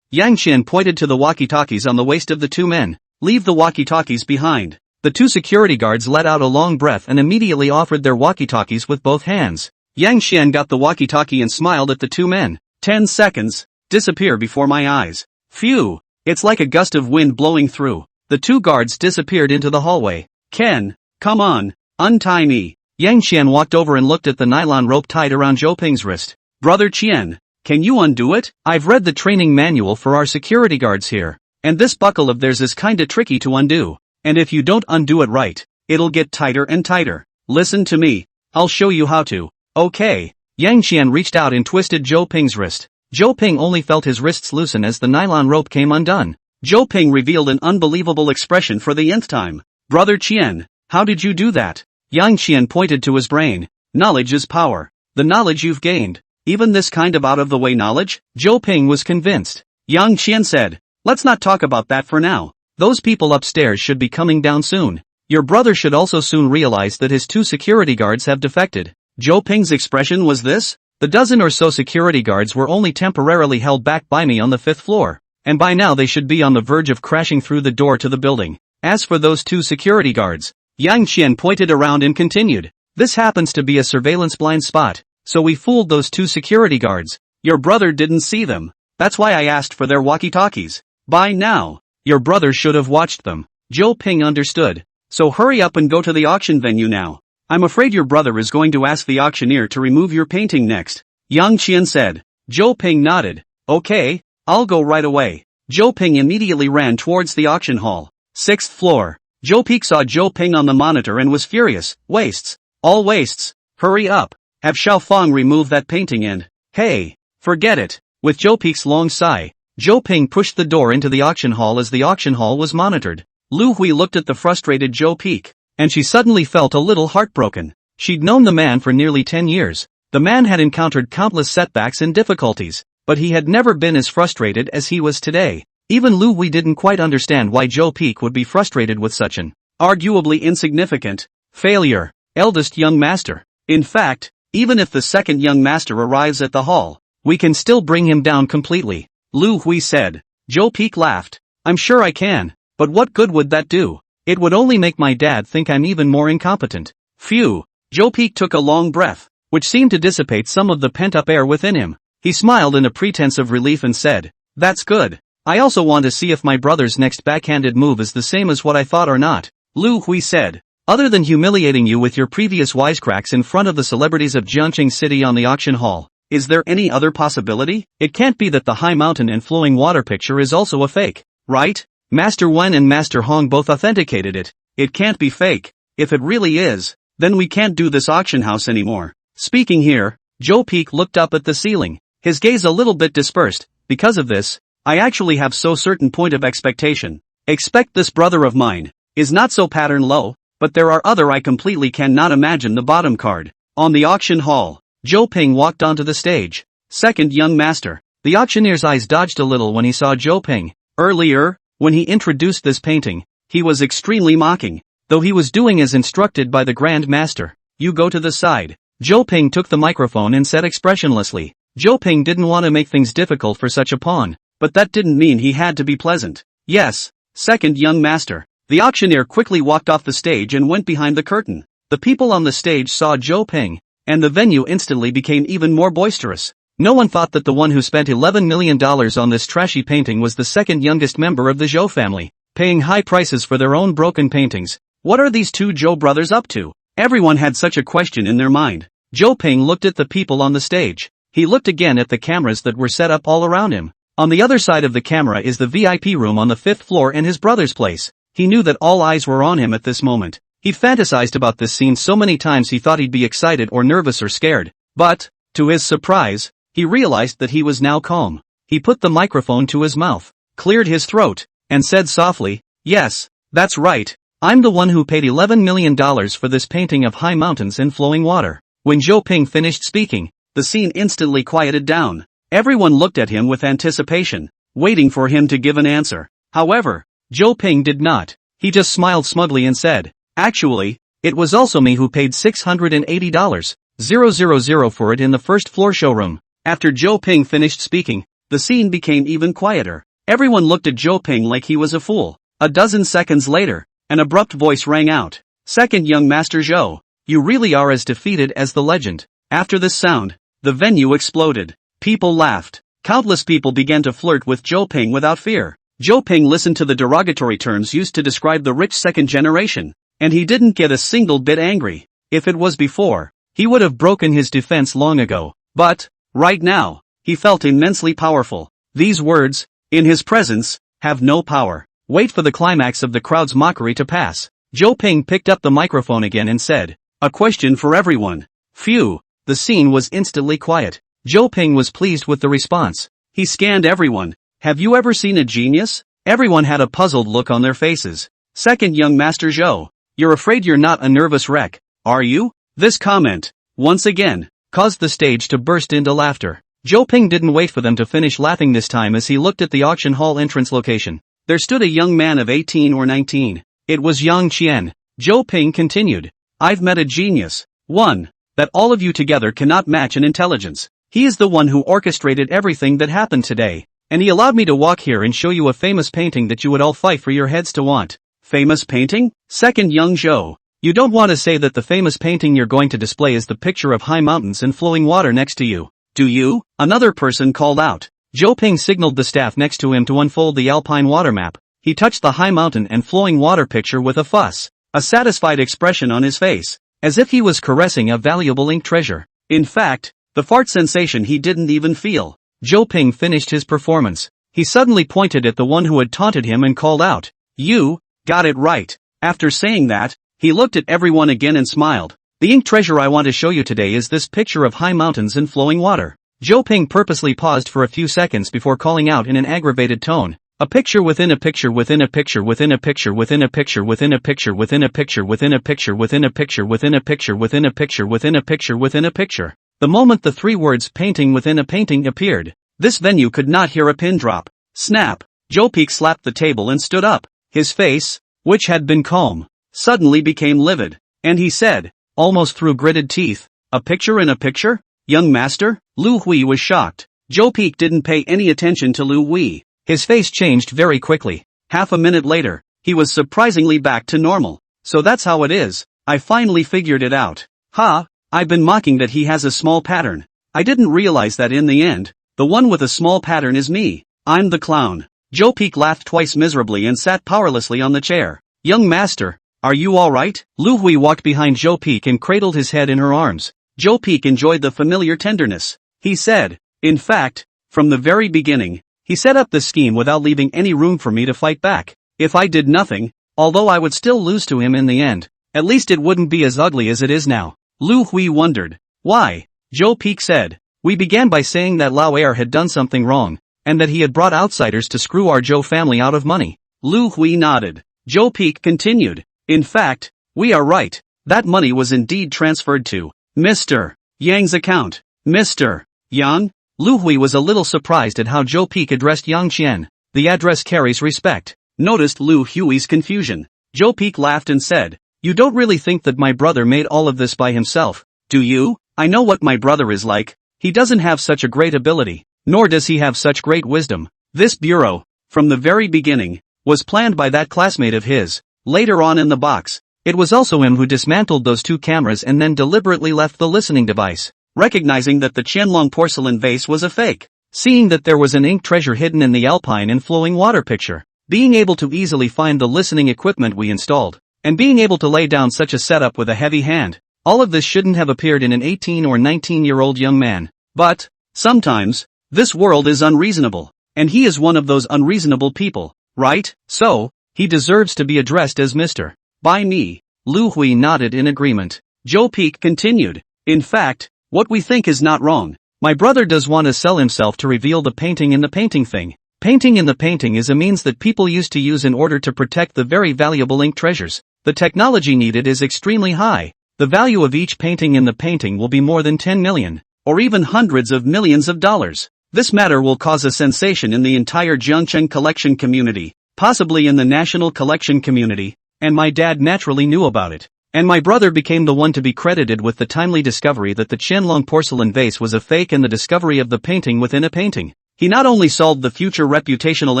Yang Qian pointed to the walkie-talkies on the waist of the two men. Leave the walkie-talkies behind. The two security guards let out a long breath and immediately offered their walkie-talkies with both hands. Yang Qian got the walkie-talkie and smiled at the two men. 10 seconds. Disappear before my eyes. Phew. It's like a gust of wind blowing through. The two guards disappeared into the hallway. Ken, come on, untie me. Yang Qian walked over and looked at the nylon rope tied around Zhou Ping's wrist. Brother Qian, can you undo it? I've read the training manual for our security guards here. And this buckle of theirs is kinda tricky to undo. And if you don't undo it right, it'll get tighter and tighter. Listen to me. I'll show you how to. Okay. Yang Qian reached out and twisted Zhou Ping's wrist. Zhou Ping only felt his wrists loosen as the nylon rope came undone. Zhou Ping revealed an unbelievable expression for the nth time. Brother Qian, how did you do that? Yang Qian pointed to his brain. Knowledge is power. The knowledge you've gained. Even this kind of out-of-the-way knowledge? Zhou Ping was convinced. Yang Qian said, Let's not talk about that for now. Those people upstairs should be coming down soon. Your brother should also soon realize that his two security guards have defected. Zhou Ping's expression was this? The dozen or so security guards were only temporarily held back by me on the 5th floor, and by now they should be on the verge of crashing through the door to the building. As for those two security guards, Yang Qian pointed around and continued, This happens to be a surveillance blind spot, so we fooled those two security guards. Your brother didn't see them. That's why I asked for their walkie-talkies. By now, your brother should have watched them. Zhou Ping understood. So hurry up and go to the auction venue now. I'm afraid your brother is going to ask the auctioneer to remove your painting next. Yang Qian said. Zhou Ping nodded. Okay, I'll go right away. Zhou Ping immediately ran towards the auction hall. 6th floor. Zhou Ping saw Zhou Ping on the monitor and was furious. Wastes. All wastes. Hurry up. Have Xiaofang remove that painting and, hey, forget it. With Zhou Ping's long sigh, Zhou Ping pushed the door into the auction hall as the auction hall was monitored. Lu Hui looked at the frustrated Zhou Ping, and she suddenly felt a little heartbroken. She'd known the man for nearly 10 years. The man had encountered countless setbacks and difficulties, but he had never been as frustrated as he was today. Even Lu Hui didn't quite understand why Zhou Ping would be frustrated with such an arguably insignificant failure. Eldest young master. In fact, even if the second young master arrives at the hall, we can still bring him down completely. Lu Hui said. Zhou Ping laughed. I'm sure I can, but what good would that do? It would only make my dad think I'm even more incompetent. Phew. Zhou Ping took a long breath, which seemed to dissipate some of the pent-up air within him. He smiled in a pretense of relief and said, That's good. I also want to see if my brother's next backhanded move is the same as what I thought or not. Lu Hui said. Other than humiliating you with your previous wisecracks in front of the celebrities of Jiangqing City on the auction hall, is there any other possibility? It can't be that the high mountain and flowing water picture is also a fake, right? Master Wen and Master Hong both authenticated it. It can't be fake. If it really is, then we can't do this auction house anymore. Speaking here, Zhou Ping looked up at the ceiling, his gaze a little bit dispersed. Because of this, I actually have so certain point of expectation. Expect this brother of mine is not so pattern low, but there are other I completely cannot imagine the bottom card. On the auction hall, Zhou Ping walked onto the stage. Second young master. The auctioneer's eyes dodged a little when he saw Zhou Ping. Earlier, when he introduced this painting, he was extremely mocking, though he was doing as instructed by the Grand Master. You go to the side. Zhou Ping took the microphone and said expressionlessly. Zhou Ping didn't want to make things difficult for such a pawn. but that didn't mean he had to be pleasant. Yes, second young master. The auctioneer quickly walked off the stage and went behind the curtain. The people on the stage saw Zhou Ping, and the venue instantly became even more boisterous. No one thought that the one who spent $11 million on this trashy painting was the second youngest member of the Zhou family, paying high prices for their own broken paintings. What are these two Zhou brothers up to? Everyone had such a question in their mind. Zhou Ping looked at the people on the stage. He looked again at the cameras that were set up all around him. On the other side of the camera is the VIP room on the 5th floor and his brother's place. He knew that all eyes were on him at this moment. He'd fantasized about this scene so many times he thought he'd be excited or nervous or scared. But, to his surprise, he realized that he was now calm. He put the microphone to his mouth, cleared his throat, and said softly, "Yes, that's right. I'm the one who paid $11 million for this painting of high mountains and flowing water." When Zhou Ping finished speaking, the scene instantly quieted down. Everyone looked at him with anticipation, waiting for him to give an answer. However, Zhou Ping did not. He just smiled smugly and said, "Actually, it was also me who paid $680,000 for it in the first floor showroom." After Zhou Ping finished speaking, the scene became even quieter. Everyone looked at Zhou Ping like he was a fool. A dozen seconds later, an abrupt voice rang out. "Second young master Zhou, you really are as defeated as the legend." After this sound, the venue exploded. People laughed. Countless people began to flirt with Zhou Ping without fear. Zhou Ping listened to the derogatory terms used to describe the rich second generation, and he didn't get a single bit angry. If it was before, he would have broken his defense long ago. But, right now, he felt immensely powerful. These words, in his presence, have no power. Wait for the climax of the crowd's mockery to pass. Zhou Ping picked up the microphone again and said, "A question for everyone." Phew, the scene was instantly quiet. Zhou Ping was pleased with the response. He scanned everyone. "Have you ever seen a genius?" Everyone had a puzzled look on their faces. "Second young master Zhou, you're afraid you're not a nervous wreck, are you?" This comment, once again, caused the stage to burst into laughter. Zhou Ping didn't wait for them to finish laughing this time as he looked at the auction hall entrance location. There stood a young man of 18 or 19. It was Yang Qian. Zhou Ping continued, "I've met a genius. One that all of you together cannot match in intelligence. He is the one who orchestrated everything that happened today, and he allowed me to walk here and show you a famous painting that you would all fight for your heads to want." Famous painting? Second young Zhou, you don't want to say that the famous painting you're going to display is the picture of high mountains and flowing water next to you, do you? Another person called out. Zhou Ping signaled the staff next to him to unfold the alpine water map. He touched the high mountain and flowing water picture with a fuss, a satisfied expression on his face, as if he was caressing a valuable ink treasure. In fact, the fart sensation he didn't even feel. Zhou Ping finished his performance. He suddenly pointed at the one who had taunted him and called out, "You got it right." After saying that, he looked at everyone again and smiled. "The ink treasure I want to show you today is this picture of high mountains and flowing water." Zhou Ping purposely paused for a few seconds before calling out in an aggravated tone, "A picture within a picture within a picture within a picture within a picture within a picture within a picture within a picture within a picture within a picture within a picture within a picture within a picture." The moment the three words "painting within a painting" appeared, this venue could not hear a pin drop. Snap! Zhou Ping slapped the table and stood up. His face, which had been calm, suddenly became livid, and he said, almost through gritted teeth, "A picture in a picture? Young master?" Lu Hui was shocked. Zhou Ping didn't pay any attention to Lu Hui. His face changed very quickly. Half a minute later, he was surprisingly back to normal. "So that's how it is. I finally figured it out. Ha! I've been mocking that he has a small pattern. I didn't realize that in the end, the one with a small pattern is me. I'm the clown." Zhou Ping laughed twice miserably and sat powerlessly on the chair. "Young master, are you alright?" Lu Hui walked behind Zhou Ping and cradled his head in her arms. Zhou Ping enjoyed the familiar tenderness. He said, "In fact, from the very beginning, he set up the scheme without leaving any room for me to fight back. If I did nothing, although I would still lose to him in the end, at least it wouldn't be as ugly as it is now." Lu Hui wondered. "Why?" Zhou Ping said, "We began by saying that Lao Heir had done something wrong, and that he had brought outsiders to screw our Zhou family out of money." Lu Hui nodded. Zhou Ping continued, "In fact, we are right. That money was indeed transferred to Mr. Yang's account." Mr. Yang? Lu Hui was a little surprised at how Zhou Ping addressed Yang Qian. The address carries respect. Noticed Lu Hui's confusion. Zhou Ping laughed and said, "You don't really think that my brother made all of this by himself, do you? I know what my brother is like. He doesn't have such a great ability, nor does he have such great wisdom. This bureau, from the very beginning, was planned by that classmate of his, later on in the box. It was also him who dismantled those two cameras and then deliberately left the listening device. Recognizing that the Qianlong porcelain vase was a fake. Seeing that there was an ink treasure hidden in the alpine and flowing water picture. Being able to easily find the listening equipment we installed. And being able to lay down such a setup with a heavy hand. All of this shouldn't have appeared in an 18 or 19-year-old young man. But, sometimes, this world is unreasonable. And he is one of those unreasonable people, right? So, he deserves to be addressed as Mr. By me. Lu Hui nodded in agreement. Joe Peak continued. In fact, what we think is not wrong. My brother does want to sell himself to reveal the painting in the painting thing. Painting in the painting is a means that people used to use in order to protect the very valuable ink treasures. The technology needed is extremely high. The value of each painting in the painting will be more than 10 million. Or even hundreds of millions of dollars. This matter will cause a sensation in the entire Jiangcheng collection community, possibly in the national collection community, and my dad naturally knew about it. And my brother became the one to be credited with the timely discovery that the Qianlong porcelain vase was a fake and the discovery of the painting within a painting. He not only solved the future reputational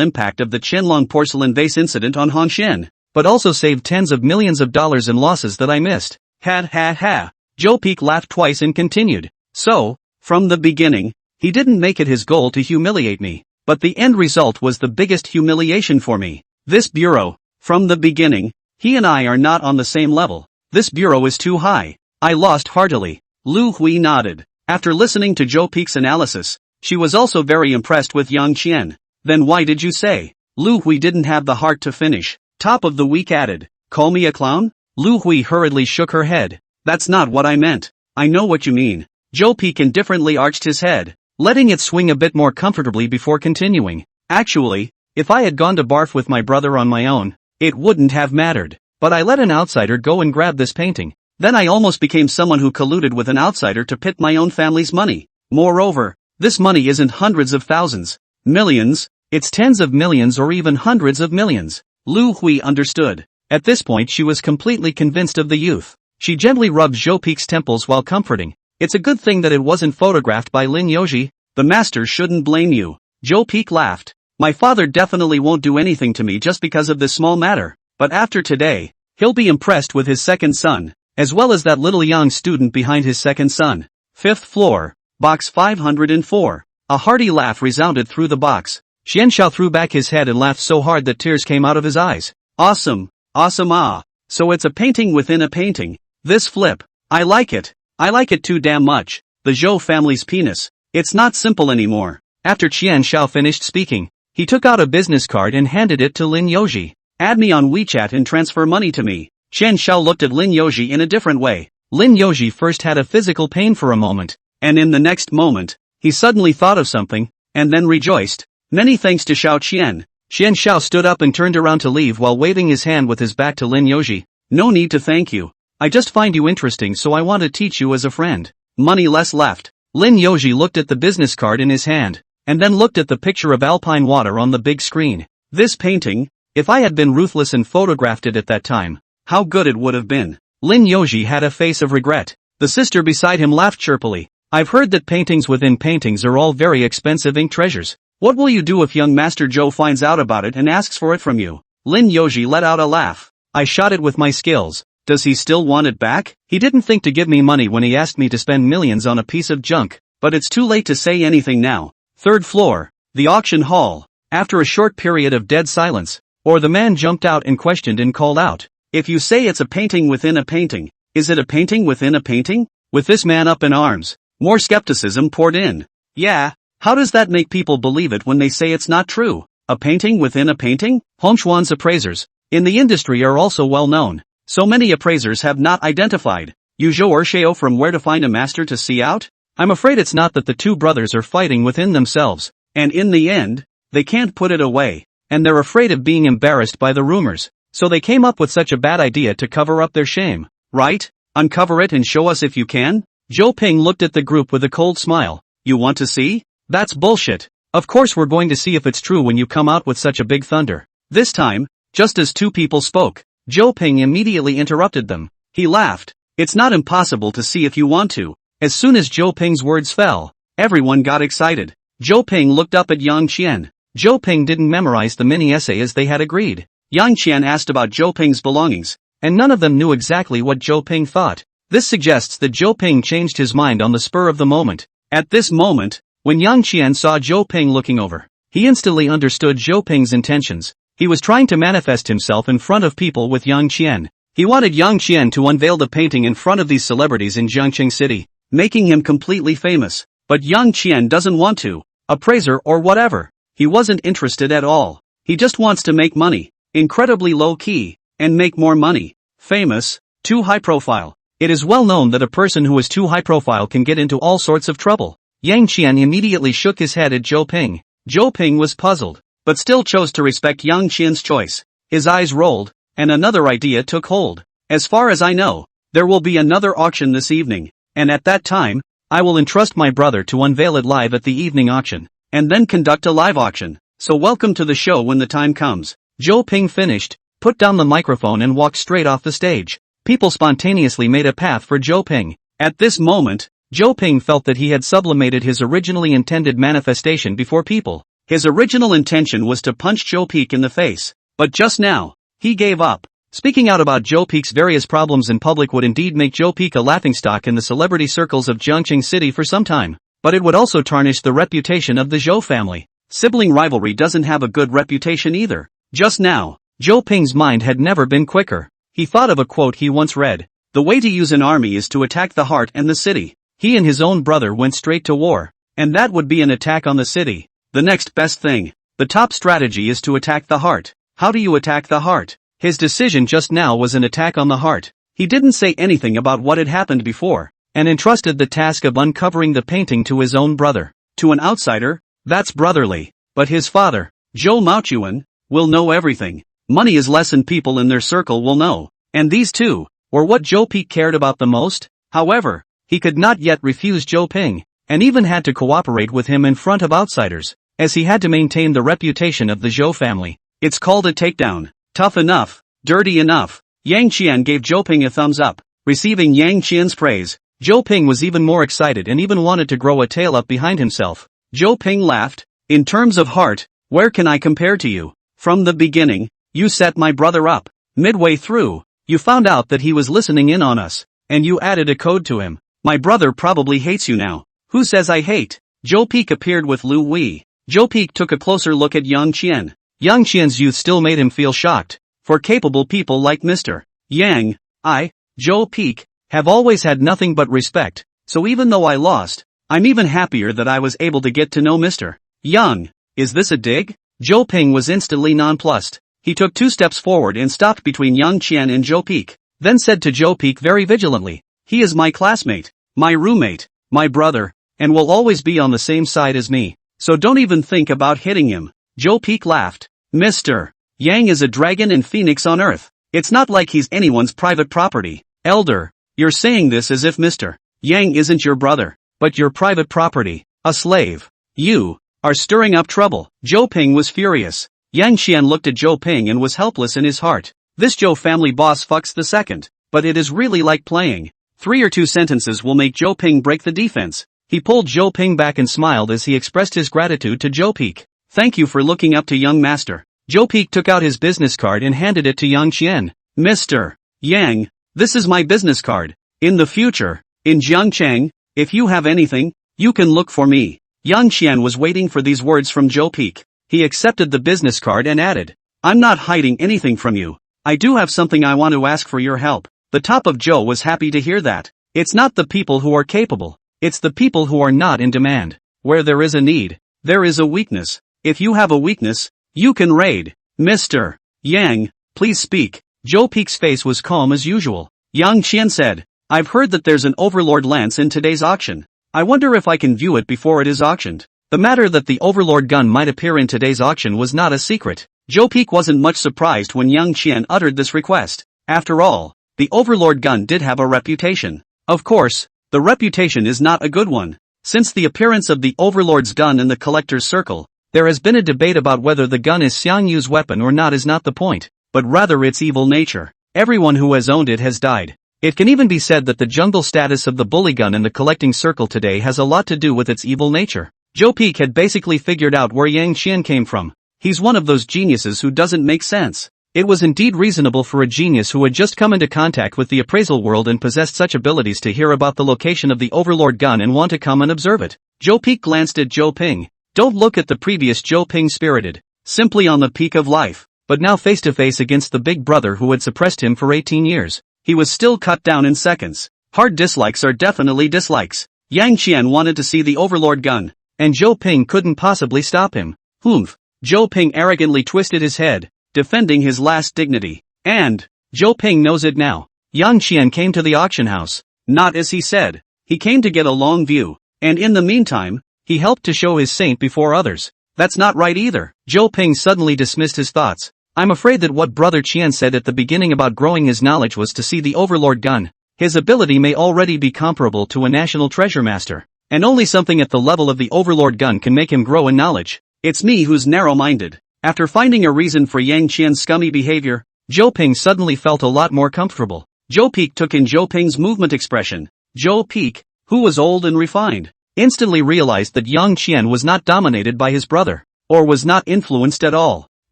impact of the Qianlong porcelain vase incident on Hongxian, but also saved tens of millions of dollars in losses that I missed. Ha ha ha. Joe Peak laughed twice and continued. So, from the beginning, he didn't make it his goal to humiliate me, but the end result was the biggest humiliation for me. This bureau, from the beginning, he and I are not on the same level. This bureau is too high. I lost heartily. Lu Hui nodded. After listening to Joe Peak's analysis, she was also very impressed with Yang Qian. Then why did you say? Lu Hui didn't have the heart to finish. Top of the week added. Call me a clown? Lu Hui hurriedly shook her head. That's not what I meant. I know what you mean. Joe Peak indifferently arched his head, letting it swing a bit more comfortably before continuing. Actually, if I had gone to barf with my brother on my own, it wouldn't have mattered. But I let an outsider go and grab this painting. Then I almost became someone who colluded with an outsider to pit my own family's money. Moreover, this money isn't hundreds of thousands, millions, it's tens of millions or even hundreds of millions. Lu Hui understood. At this point she was completely convinced of the youth. She gently rubbed Joe Peak's temples while comforting. It's a good thing that it wasn't photographed by Lin Yoji. The master shouldn't blame you. Joe Peak laughed. My father definitely won't do anything to me just because of this small matter. But after today, he'll be impressed with his second son, as well as that little young student behind his second son. 5th floor, box 504. A hearty laugh resounded through the box. Xian Xiao threw back his head and laughed so hard that tears came out of his eyes. Awesome, awesome ah. So it's a painting within a painting. This flip. I like it. I like it too damn much. The Zhou family's penis. It's not simple anymore. After Qian Xiao finished speaking, he took out a business card and handed it to Lin Yoji. Add me on WeChat and transfer money to me. Qian Xiao looked at Lin Yoji in a different way. Lin Yoji first had a physical pain for a moment, and in the next moment, he suddenly thought of something, and then rejoiced. Many thanks to Xiao Qian. Qian Xiao stood up and turned around to leave while waving his hand with his back to Lin Yoji. No need to thank you. I just find you interesting so I want to teach you as a friend. Money less left. Lin Yoji looked at the business card in his hand, and then looked at the picture of alpine water on the big screen. This painting, if I had been ruthless and photographed it at that time, how good it would have been. Lin Yoji had a face of regret. The sister beside him laughed chirpily. I've heard that paintings within paintings are all very expensive ink treasures. What will you do if young Master Zhou finds out about it and asks for it from you? Lin Yoji let out a laugh. I shot it with my skills. Does he still want it back? He didn't think to give me money when he asked me to spend millions on a piece of junk, but it's too late to say anything now. 3rd floor, the auction hall. After a short period of dead silence, the man jumped out and questioned and called out. If you say it's a painting within a painting, is it a painting within a painting? With this man up in arms, more skepticism poured in. Yeah, how does that make people believe it when they say it's not true? A painting within a painting? Hongshuan's appraisers in the industry are also well known. So many appraisers have not identified Yuzhou or Sheo from where to find a master to see out? I'm afraid it's not that the two brothers are fighting within themselves, and in the end, they can't put it away, and they're afraid of being embarrassed by the rumors, so they came up with such a bad idea to cover up their shame, right? Uncover it and show us if you can? Zhou Ping looked at the group with a cold smile. You want to see? That's bullshit. Of course we're going to see if it's true when you come out with such a big thunder. This time, just as two people spoke, Zhou Ping immediately interrupted them. He laughed. It's not impossible to see if you want to. As soon as Zhou Ping's words fell, everyone got excited. Zhou Ping looked up at Yang Qian. Zhou Ping didn't memorize the mini essay as they had agreed. Yang Qian asked about Zhou Ping's belongings, and none of them knew exactly what Zhou Ping thought. This suggests that Zhou Ping changed his mind on the spur of the moment. At this moment, when Yang Qian saw Zhou Ping looking over, he instantly understood Zhou Ping's intentions. He was trying to manifest himself in front of people with Yang Qian. He wanted Yang Qian to unveil the painting in front of these celebrities in Jiangqing City, making him completely famous. But Yang Qian doesn't want to, appraiser or whatever. He wasn't interested at all. He just wants to make money, incredibly low key, and make more money. Famous, too high profile. It is well known that a person who is too high profile can get into all sorts of trouble. Yang Qian immediately shook his head at Zhou Ping. Zhou Ping was puzzled, but still chose to respect Yang Qian's choice. His eyes rolled, and another idea took hold. As far as I know, there will be another auction this evening, and at that time, I will entrust my brother to unveil it live at the evening auction, and then conduct a live auction. So welcome to the show when the time comes. Zhou Ping finished, put down the microphone and walked straight off the stage. People spontaneously made a path for Zhou Ping. At this moment, Zhou Ping felt that he had sublimated his originally intended manifestation before people. His original intention was to punch Zhou Ping in the face, but just now, he gave up. Speaking out about Zhou Ping's various problems in public would indeed make Zhou Ping a laughingstock in the celebrity circles of Jiangqing City for some time, but it would also tarnish the reputation of the Zhou family. Sibling rivalry doesn't have a good reputation either. Just now, Zhou Ping's mind had never been quicker. He thought of a quote he once read. The way to use an army is to attack the heart and the city. He and his own brother went straight to war, and that would be an attack on the city. The next best thing. The top strategy is to attack the heart. How do you attack the heart? His decision just now was an attack on the heart. He didn't say anything about what had happened before, and entrusted the task of uncovering the painting to his own brother. To an outsider, that's brotherly, but his father, Zhou Maochuan, will know everything. Money is less than people in their circle will know, and these two were what Zhou Ping cared about the most. However, he could not yet refuse Zhou Ping, and even had to cooperate with him in front of outsiders, as he had to maintain the reputation of the Zhou family. It's called a takedown. Tough enough, dirty enough. Yang Qian gave Zhou Ping a thumbs up. Receiving Yang Qian's praise, Zhou Ping was even more excited and even wanted to grow a tail up behind himself. Zhou Ping laughed. In terms of heart, where can I compare to you? From the beginning, you set my brother up. Midway through, you found out that he was listening in on us, and you added a code to him. My brother probably hates you now. Who says I hate? Zhou Ping appeared with Lu Wei. Zhou Ping took a closer look at Yang Qian. Yang Qian's youth still made him feel shocked. For capable people like Mr. Yang, I, Zhou Ping, have always had nothing but respect, so even though I lost, I'm even happier that I was able to get to know Mr. Yang. Is this a dig? Zhou Ping was instantly nonplussed. He took 2 steps forward and stopped between Yang Qian and Zhou Ping, then said to Zhou Ping very vigilantly, he is my classmate, my roommate, my brother, and will always be on the same side as me, so don't even think about hitting him. Zhou Ping laughed. Mr. Yang is a dragon and phoenix on earth. It's not like he's anyone's private property. Elder, you're saying this as if Mr. Yang isn't your brother, but your private property, a slave. You are stirring up trouble. Zhou Ping was furious. Yang Qian looked at Zhou Ping and was helpless in his heart. This Zhou family boss fucks the second, but it is really like playing. 3 or 2 sentences will make Zhou Ping break the defense. He pulled Zhou Ping back and smiled as he expressed his gratitude to Zhou Ping. Thank you for looking up to young master. Zhou Ping took out his business card and handed it to Yang Qian. Mr. Yang, this is my business card. In the future, in Jiangcheng, if you have anything, you can look for me. Yang Qian was waiting for these words from Zhou Ping. He accepted the business card and added, I'm not hiding anything from you. I do have something I want to ask for your help. The top of Zhou was happy to hear that. It's not the people who are capable. It's the people who are not in demand. Where there is a need, there is a weakness. If you have a weakness, you can raid. Mr. Yang, please speak. Zhou Ping's face was calm as usual. Yang Qian said, I've heard that there's an Overlord lance in today's auction. I wonder if I can view it before it is auctioned. The matter that the Overlord gun might appear in today's auction was not a secret. Zhou Ping wasn't much surprised when Yang Qian uttered this request. After all, the Overlord gun did have a reputation. Of course, the reputation is not a good one. Since the appearance of the Overlord's gun in the collector's circle, there has been a debate about whether the gun is Xiang Yu's weapon or not is not the point, but rather its evil nature. Everyone who has owned it has died. It can even be said that the jungle status of the bully gun in the collecting circle today has a lot to do with its evil nature. Joe Peek had basically figured out where Yang Qian came from. He's one of those geniuses who doesn't make sense. It was indeed reasonable for a genius who had just come into contact with the appraisal world and possessed such abilities to hear about the location of the Overlord gun and want to come and observe it. Joe Peek glanced at Joe Ping. Don't look at the previous Joe Ping spirited, simply on the peak of life, but now face to face against the big brother who had suppressed him for 18 years. He was still cut down in seconds. Hard dislikes are definitely dislikes. Yang Qian wanted to see the Overlord gun, and Joe Ping couldn't possibly stop him. Humph. Joe Ping arrogantly twisted his head, defending his last dignity. And Joe Ping knows it now. Yang Qian came to the auction house. Not as he said. He came to get a long view, and in the meantime, he helped to show his saint before others. That's not right either. Joe Ping suddenly dismissed his thoughts. I'm afraid that what Brother Qian said at the beginning about growing his knowledge was to see the Overlord gun. His ability may already be comparable to a national treasure master, and only something at the level of the Overlord gun can make him grow in knowledge. It's me who's narrow-minded. After finding a reason for Yang Qian's scummy behavior, Joe Ping suddenly felt a lot more comfortable. Joe Peek took in Joe Ping's movement expression. Joe Peek, who was old and refined, instantly realized that Yang Qian was not dominated by his brother, or was not influenced at all.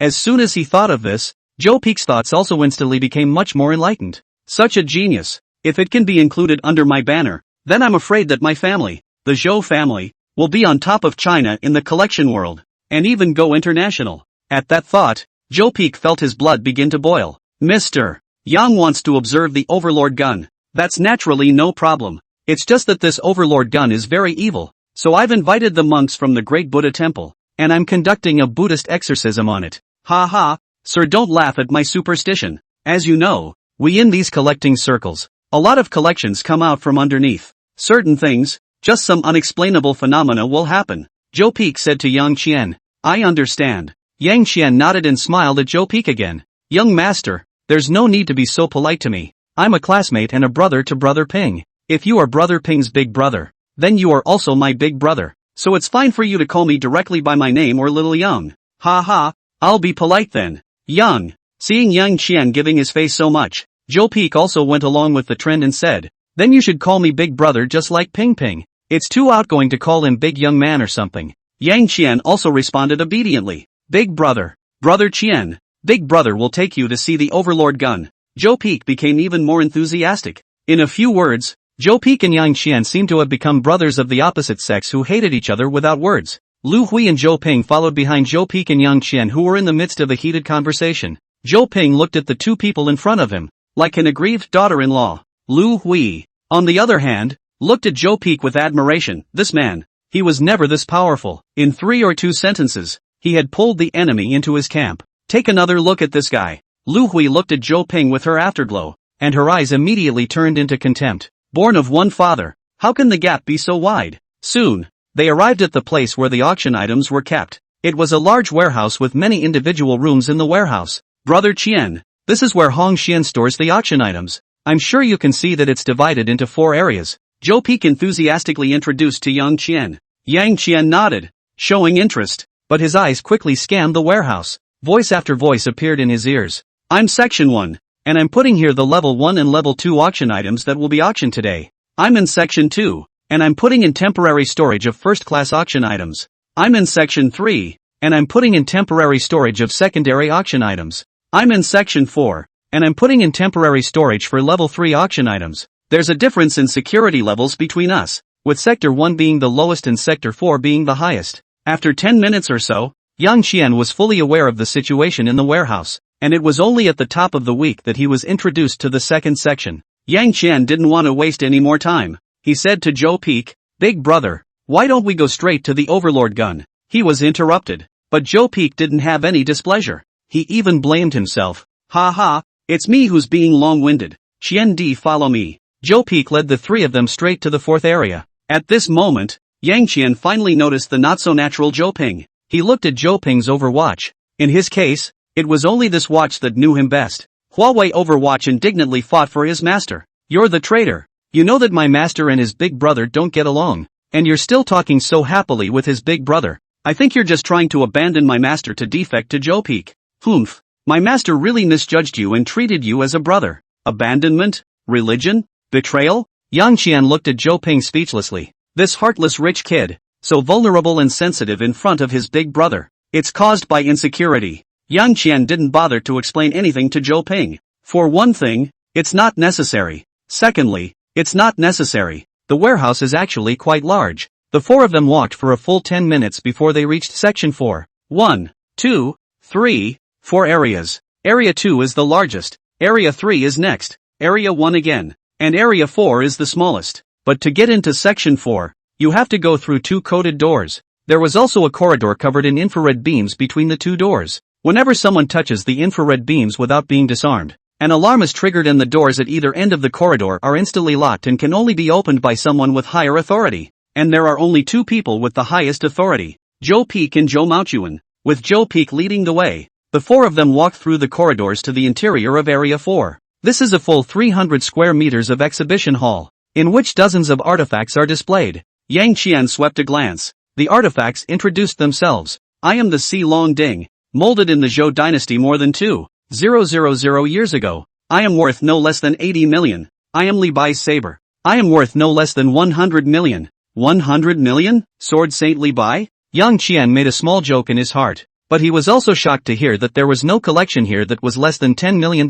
As soon as he thought of this, Joe Peek's thoughts also instantly became much more enlightened. Such a genius. If it can be included under my banner, then I'm afraid that my family, the Zhou family, will be on top of China in the collection world, and even go international. At that thought, Joe Peek felt his blood begin to boil. Mr. Yang wants to observe the Overlord gun. That's naturally no problem. It's just that this Overlord gun is very evil, so I've invited the monks from the Great Buddha Temple, and I'm conducting a Buddhist exorcism on it. Ha ha, sir, don't laugh at my superstition. As you know, we in these collecting circles, a lot of collections come out from underneath. Certain things, just some unexplainable phenomena will happen. Joe Peek said to Yang Qian. I understand. Yang Qian nodded and smiled at Joe Peek again. Young master, there's no need to be so polite to me. I'm a classmate and a brother to Brother Ping. If you are Brother Ping's big brother, then you are also my big brother. So it's fine for you to call me directly by my name or Little Young. Ha ha, I'll be polite then. Young. Seeing Yang Qian giving his face so much, Joe Peek also went along with the trend and said, then you should call me big brother just like Ping Ping. It's too outgoing to call him big young man or something. Yang Qian also responded obediently. Big brother. Brother Qian. Big brother will take you to see the Overlord gun. Joe Peek became even more enthusiastic. In a few words, Joe Peek and Yang Qian seemed to have become brothers of the opposite sex who hated each other without words. Lu Hui and Joe Ping followed behind Joe Peek and Yang Qian, who were in the midst of a heated conversation. Joe Ping looked at the two people in front of him, like an aggrieved daughter-in-law. Lu Hui, on the other hand, looked at Joe Peek with admiration. This man, he was never this powerful. In 3 or 2 sentences, he had pulled the enemy into his camp. Take another look at this guy. Lu Hui looked at Joe Ping with her afterglow, and her eyes immediately turned into contempt. Born of one father, how can the gap be so wide? Soon, they arrived at the place where the auction items were kept. It was a large warehouse with many individual rooms in the warehouse. Brother Qian, this is where Hong Xian stores the auction items. I'm sure you can see that it's divided into 4 areas. Joe Peek enthusiastically introduced to Yang Qian. Yang Qian nodded, showing interest, but his eyes quickly scanned the warehouse. Voice after voice appeared in his ears. I'm Section 1, and I'm putting here the Level 1 and Level 2 auction items that will be auctioned today. I'm in Section 2, and I'm putting in temporary storage of first-class auction items. I'm in Section 3, and I'm putting in temporary storage of secondary auction items. I'm in Section 4, and I'm putting in temporary storage for Level 3 auction items. There's a difference in security levels between us, with Sector 1 being the lowest and Sector 4 being the highest. After 10 minutes or so, Yang Qian was fully aware of the situation in the warehouse, and it was only at the top of the week that he was introduced to the second section. Yang Qian didn't want to waste any more time. He said to Joe Peek, Big brother, why don't we go straight to the Overlord gun? He was interrupted, but Joe Peek didn't have any displeasure. He even blamed himself. Ha ha, it's me who's being long-winded. Qian Di, follow me. Joe Peek led the 3 of them straight to the 4th area. At this moment, Yang Qian finally noticed the not-so-natural Joe Ping. He looked at Joe Ping's overwatch. In his case, it was only this watch that knew him best. Huawei Overwatch indignantly fought for his master. You're the traitor. You know that my master and his big brother don't get along, and you're still talking so happily with his big brother. I think you're just trying to abandon my master to defect to Joe Peek. Humph. My master really misjudged you and treated you as a brother. Abandonment? Religion? Betrayal? Yang Qian looked at Joe Ping speechlessly. This heartless rich kid, so vulnerable and sensitive in front of his big brother? It's caused by insecurity. Yang Qian didn't bother to explain anything to Zhou Ping. For one thing, it's not necessary. Secondly, it's not necessary. The warehouse is actually quite large. The four of them walked for a full 10 minutes before they reached Section 4. 1, 2, 3, 4 areas. Area 2 is the largest. Area 3 is next. Area 1 again. And Area 4 is the smallest. But to get into Section 4, you have to go through 2 coded doors. There was also a corridor covered in infrared beams between the 2 doors. Whenever someone touches the infrared beams without being disarmed, an alarm is triggered and the doors at either end of the corridor are instantly locked and can only be opened by someone with higher authority. And there are only 2 people with the highest authority, Zhou Peak and Zhou Maochuan. With Zhou Peak leading the way, the 4 of them walked through the corridors to the interior of Area 4. This is a full 300 square meters of exhibition hall, in which dozens of artifacts are displayed. Yang Qian swept a glance. The artifacts introduced themselves. I am the Si Long Ding, molded in the Zhou dynasty more than 2,000 years ago. I am worth no less than 80 million. I am Li Bai's saber. I am worth no less than 100 million. 100 million? Sword Saint Li Bai? Yang Qian made a small joke in his heart, but he was also shocked to hear that there was no collection here that was less than $10 million.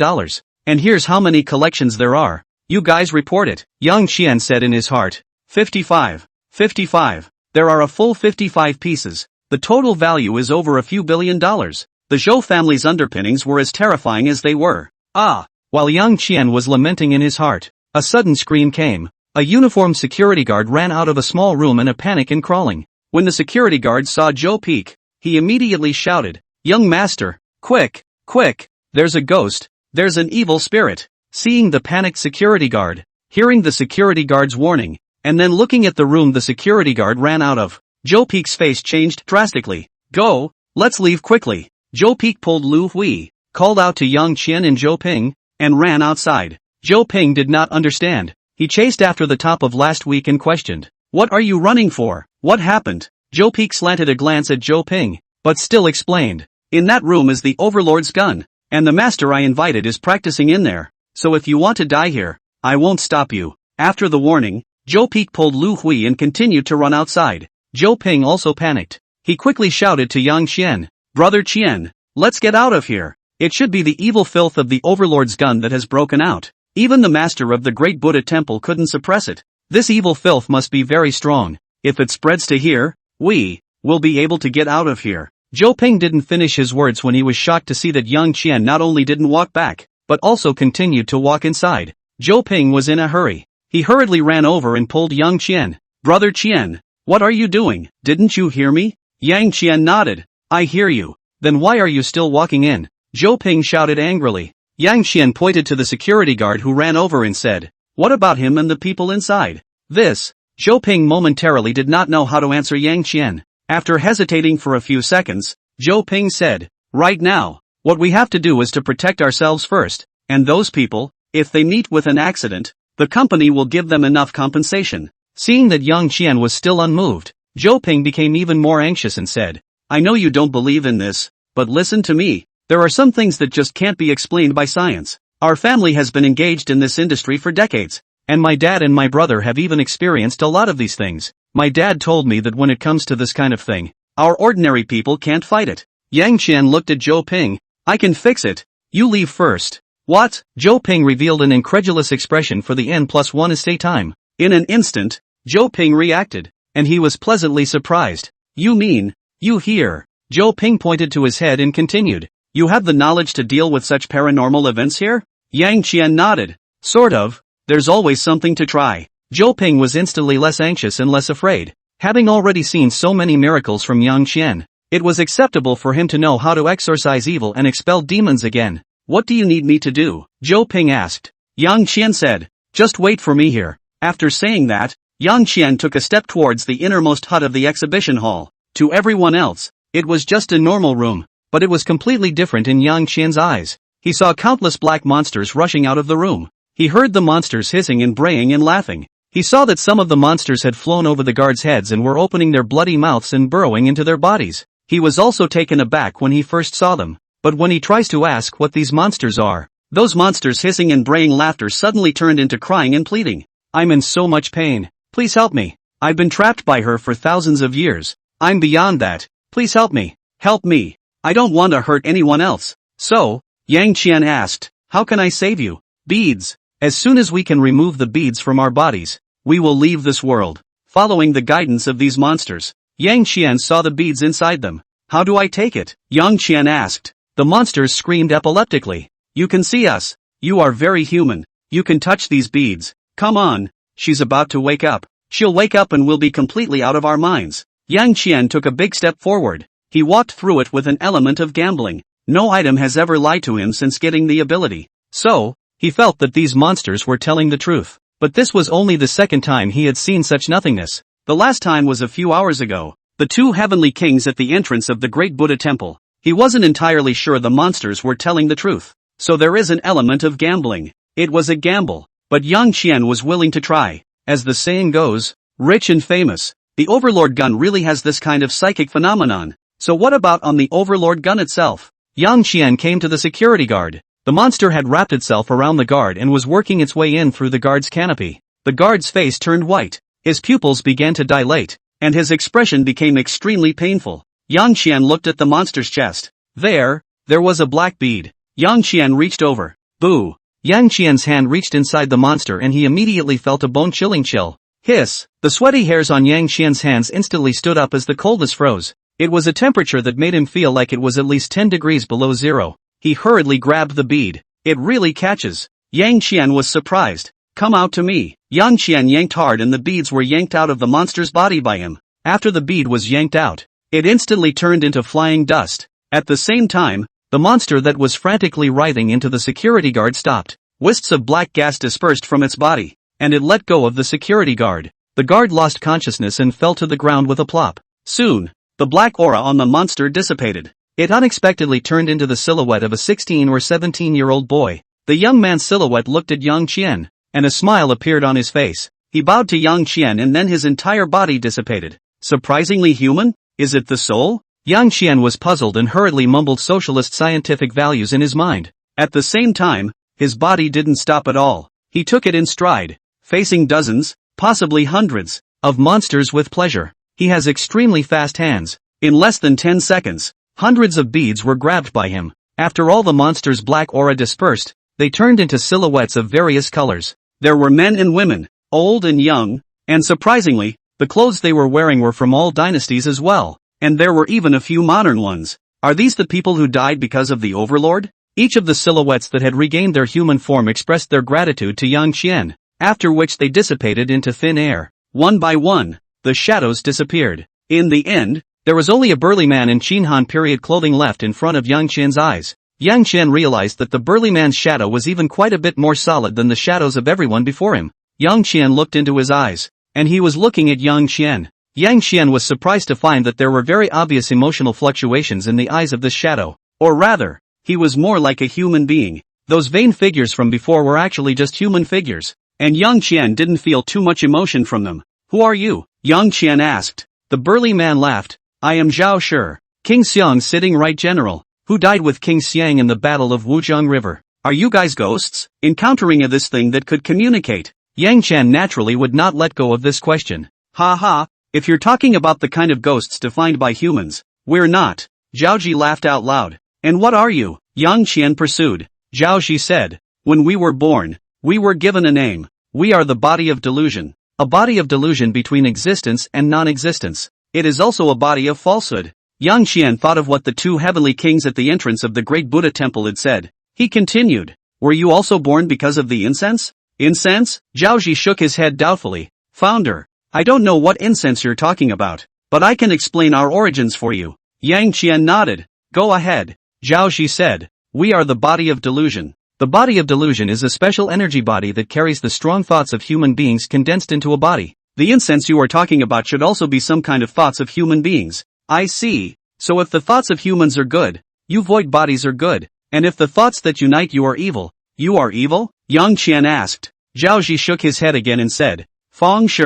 And here's how many collections there are. You guys report it. Yang Qian said in his heart. 55. 55. There are a full 55 pieces. The total value is over a few $1 billion. The Zhou family's underpinnings were as terrifying as they were. Ah! While Yang Qian was lamenting in his heart, a sudden scream came. A uniformed security guard ran out of a small room in a panic and crawling. When the security guard saw Zhou Peak, he immediately shouted, "Young master, quick, quick, there's a ghost, there's an evil spirit." Seeing the panicked security guard, hearing the security guard's warning, and then looking at the room the security guard ran out of, Zhou Peak's face changed drastically. "Go, let's leave quickly." Zhou Peak pulled Lu Hui, called out to Yang Qian and Zhou Ping, and ran outside. Zhou Ping did not understand. He chased after the top of last week and questioned, "What are you running for? What happened?" Zhou Peak slanted a glance at Zhou Ping, but still explained, "In that room is the Overlord's gun, and the master I invited is practicing in there, so if you want to die here, I won't stop you." After the warning, Zhou Peak pulled Lu Hui and continued to run outside. Zhou Ping also panicked. He quickly shouted to Yang Qian, "Brother Qian, let's get out of here. It should be the evil filth of the Overlord's gun that has broken out. Even the master of the Great Buddha Temple couldn't suppress it. This evil filth must be very strong. If it spreads to here, we will be able to get out of here." Zhou Ping didn't finish his words when he was shocked to see that Yang Qian not only didn't walk back, but also continued to walk inside. Zhou Ping was in a hurry. He hurriedly ran over and pulled Yang Qian. "Brother Qian, what are you doing? Didn't you hear me?" Yang Qian nodded. "I hear you. Then why are you still walking in?" Zhou Ping shouted angrily. Yang Qian pointed to the security guard who ran over and said, "What about him and the people inside?" Zhou Ping momentarily did not know how to answer Yang Qian. After hesitating for a few seconds, Zhou Ping said, "Right now, what we have to do is to protect ourselves first, and those people, if they meet with an accident, the company will give them enough compensation." Seeing that Yang Qian was still unmoved, Zhou Ping became even more anxious and said, "I know you don't believe in this, but listen to me. There are some things that just can't be explained by science. Our family has been engaged in this industry for decades, and my dad and my brother have even experienced a lot of these things. My dad told me that when it comes to this kind of thing, our ordinary people can't fight it." Yang Qian looked at Zhou Ping. "I can fix it. You leave first." "What?" Zhou Ping revealed an incredulous expression for the N+1 estate time. In an instant, Zhou Ping reacted, and he was pleasantly surprised. "You mean, you here?" Zhou Ping pointed to his head and continued, "You have the knowledge to deal with such paranormal events here?" Yang Qian nodded. "Sort of. There's always something to try." Zhou Ping was instantly less anxious and less afraid. Having already seen so many miracles from Yang Qian, it was acceptable for him to know how to exorcise evil and expel demons again. "What do you need me to do?" Zhou Ping asked. Yang Qian said, "Just wait for me here." After saying that, Yang Qian took a step towards the innermost hut of the exhibition hall. To everyone else, it was just a normal room, but it was completely different in Yang Qian's eyes. He saw countless black monsters rushing out of the room. He heard the monsters hissing and braying and laughing. He saw that some of the monsters had flown over the guards' heads and were opening their bloody mouths and burrowing into their bodies. He was also taken aback when he first saw them, but when he tries to ask what these monsters are, those monsters' hissing and braying laughter suddenly turned into crying and pleading. "I'm in so much pain. Please help me." I've been trapped by her for thousands of years. I'm beyond that. Please help me. Help me. I don't want to hurt anyone else. So, Yang Qian asked, how can I save you? Beads. As soon as we can remove the beads from our bodies, we will leave this world. Following the guidance of these monsters, Yang Qian saw the beads inside them. How do I take it? Yang Qian asked. The monsters screamed epileptically. You can see us. You are very human. You can touch these beads. Come on. She's about to wake up. She'll wake up and we'll be completely out of our minds. Yang Qian took a big step forward. He walked through it with an element of gambling. No item has ever lied to him since getting the ability. So, he felt that these monsters were telling the truth. But this was only the second time he had seen such nothingness. The last time was a few hours ago. The two heavenly kings at the entrance of the great Buddha temple. He wasn't entirely sure the monsters were telling the truth. So there is an element of gambling. It was a gamble. But Yang Qian was willing to try. As the saying goes, rich and famous. The Overlord gun really has this kind of psychic phenomenon. So what about on the Overlord gun itself? Yang Qian came to the security guard. The monster had wrapped itself around the guard and was working its way in through the guard's canopy. The guard's face turned white. His pupils began to dilate, and his expression became extremely painful. Yang Qian looked at the monster's chest. There was a black bead. Yang Qian reached over. Boo! Yang Qian's hand reached inside the monster and he immediately felt a bone-chilling chill. Hiss! The sweaty hairs on Yang Qian's hands instantly stood up as the coldness froze. It was a temperature that made him feel like it was at least 10 degrees below zero. He hurriedly grabbed the bead. It really catches. Yang Qian was surprised. Come out to me. Yang Qian yanked hard and the beads were yanked out of the monster's body by him. After the bead was yanked out, it instantly turned into flying dust. At the same time, the monster that was frantically writhing into the security guard stopped. Wisps of black gas dispersed from its body, and it let go of the security guard. The guard lost consciousness and fell to the ground with a plop. Soon, the black aura on the monster dissipated. It unexpectedly turned into the silhouette of a 16 or 17-year-old boy. The young man's silhouette looked at Yang Qian, and a smile appeared on his face. He bowed to Yang Qian and then his entire body dissipated. Surprisingly human? Is it the soul? Yang Qian was puzzled and hurriedly mumbled socialist scientific values in his mind. At the same time, his body didn't stop at all. He took it in stride, facing dozens, possibly hundreds, of monsters with pleasure. He has extremely fast hands. In less than 10 seconds, hundreds of beads were grabbed by him. After all the monsters' black aura dispersed, they turned into silhouettes of various colors. There were men and women, old and young, and surprisingly, the clothes they were wearing were from all dynasties as well. And there were even a few modern ones. Are these the people who died because of the Overlord? Each of the silhouettes that had regained their human form expressed their gratitude to Yang Qian, after which they dissipated into thin air. One by one, the shadows disappeared. In the end, there was only a burly man in Qin Han period clothing left in front of Yang Qian's eyes. Yang Qian realized that the burly man's shadow was even quite a bit more solid than the shadows of everyone before him. Yang Qian looked into his eyes, and he was looking at Yang Qian. Yang Qian was surprised to find that there were very obvious emotional fluctuations in the eyes of this shadow. Or rather, he was more like a human being. Those vain figures from before were actually just human figures. And Yang Qian didn't feel too much emotion from them. Who are you? Yang Qian asked. The burly man laughed. I am Zhao Shi, King Xiang's sitting right general, who died with King Xiang in the battle of Wujiang River. Are you guys ghosts? Encountering this thing that could communicate? Yang Qian naturally would not let go of this question. Ha ha. If you're talking about the kind of ghosts defined by humans, we're not. Zhao Ji laughed out loud. And what are you? Yang Qian pursued. Zhao Ji said. When we were born, we were given a name. We are the body of delusion. A body of delusion between existence and non-existence. It is also a body of falsehood. Yang Qian thought of what the two heavenly kings at the entrance of the great Buddha temple had said. He continued. Were you also born because of the incense? Incense? Zhao Ji shook his head doubtfully. Founder. I don't know what incense you're talking about, but I can explain our origins for you. Yang Qian nodded. Go ahead. Zhao Ji said. We are the body of delusion. The body of delusion is a special energy body that carries the strong thoughts of human beings condensed into a body. The incense you are talking about should also be some kind of thoughts of human beings. I see. So if the thoughts of humans are good, you void bodies are good. And if the thoughts that unite you are evil, you are evil? Yang Qian asked. Zhao Ji shook his head again and said. Feng Shi.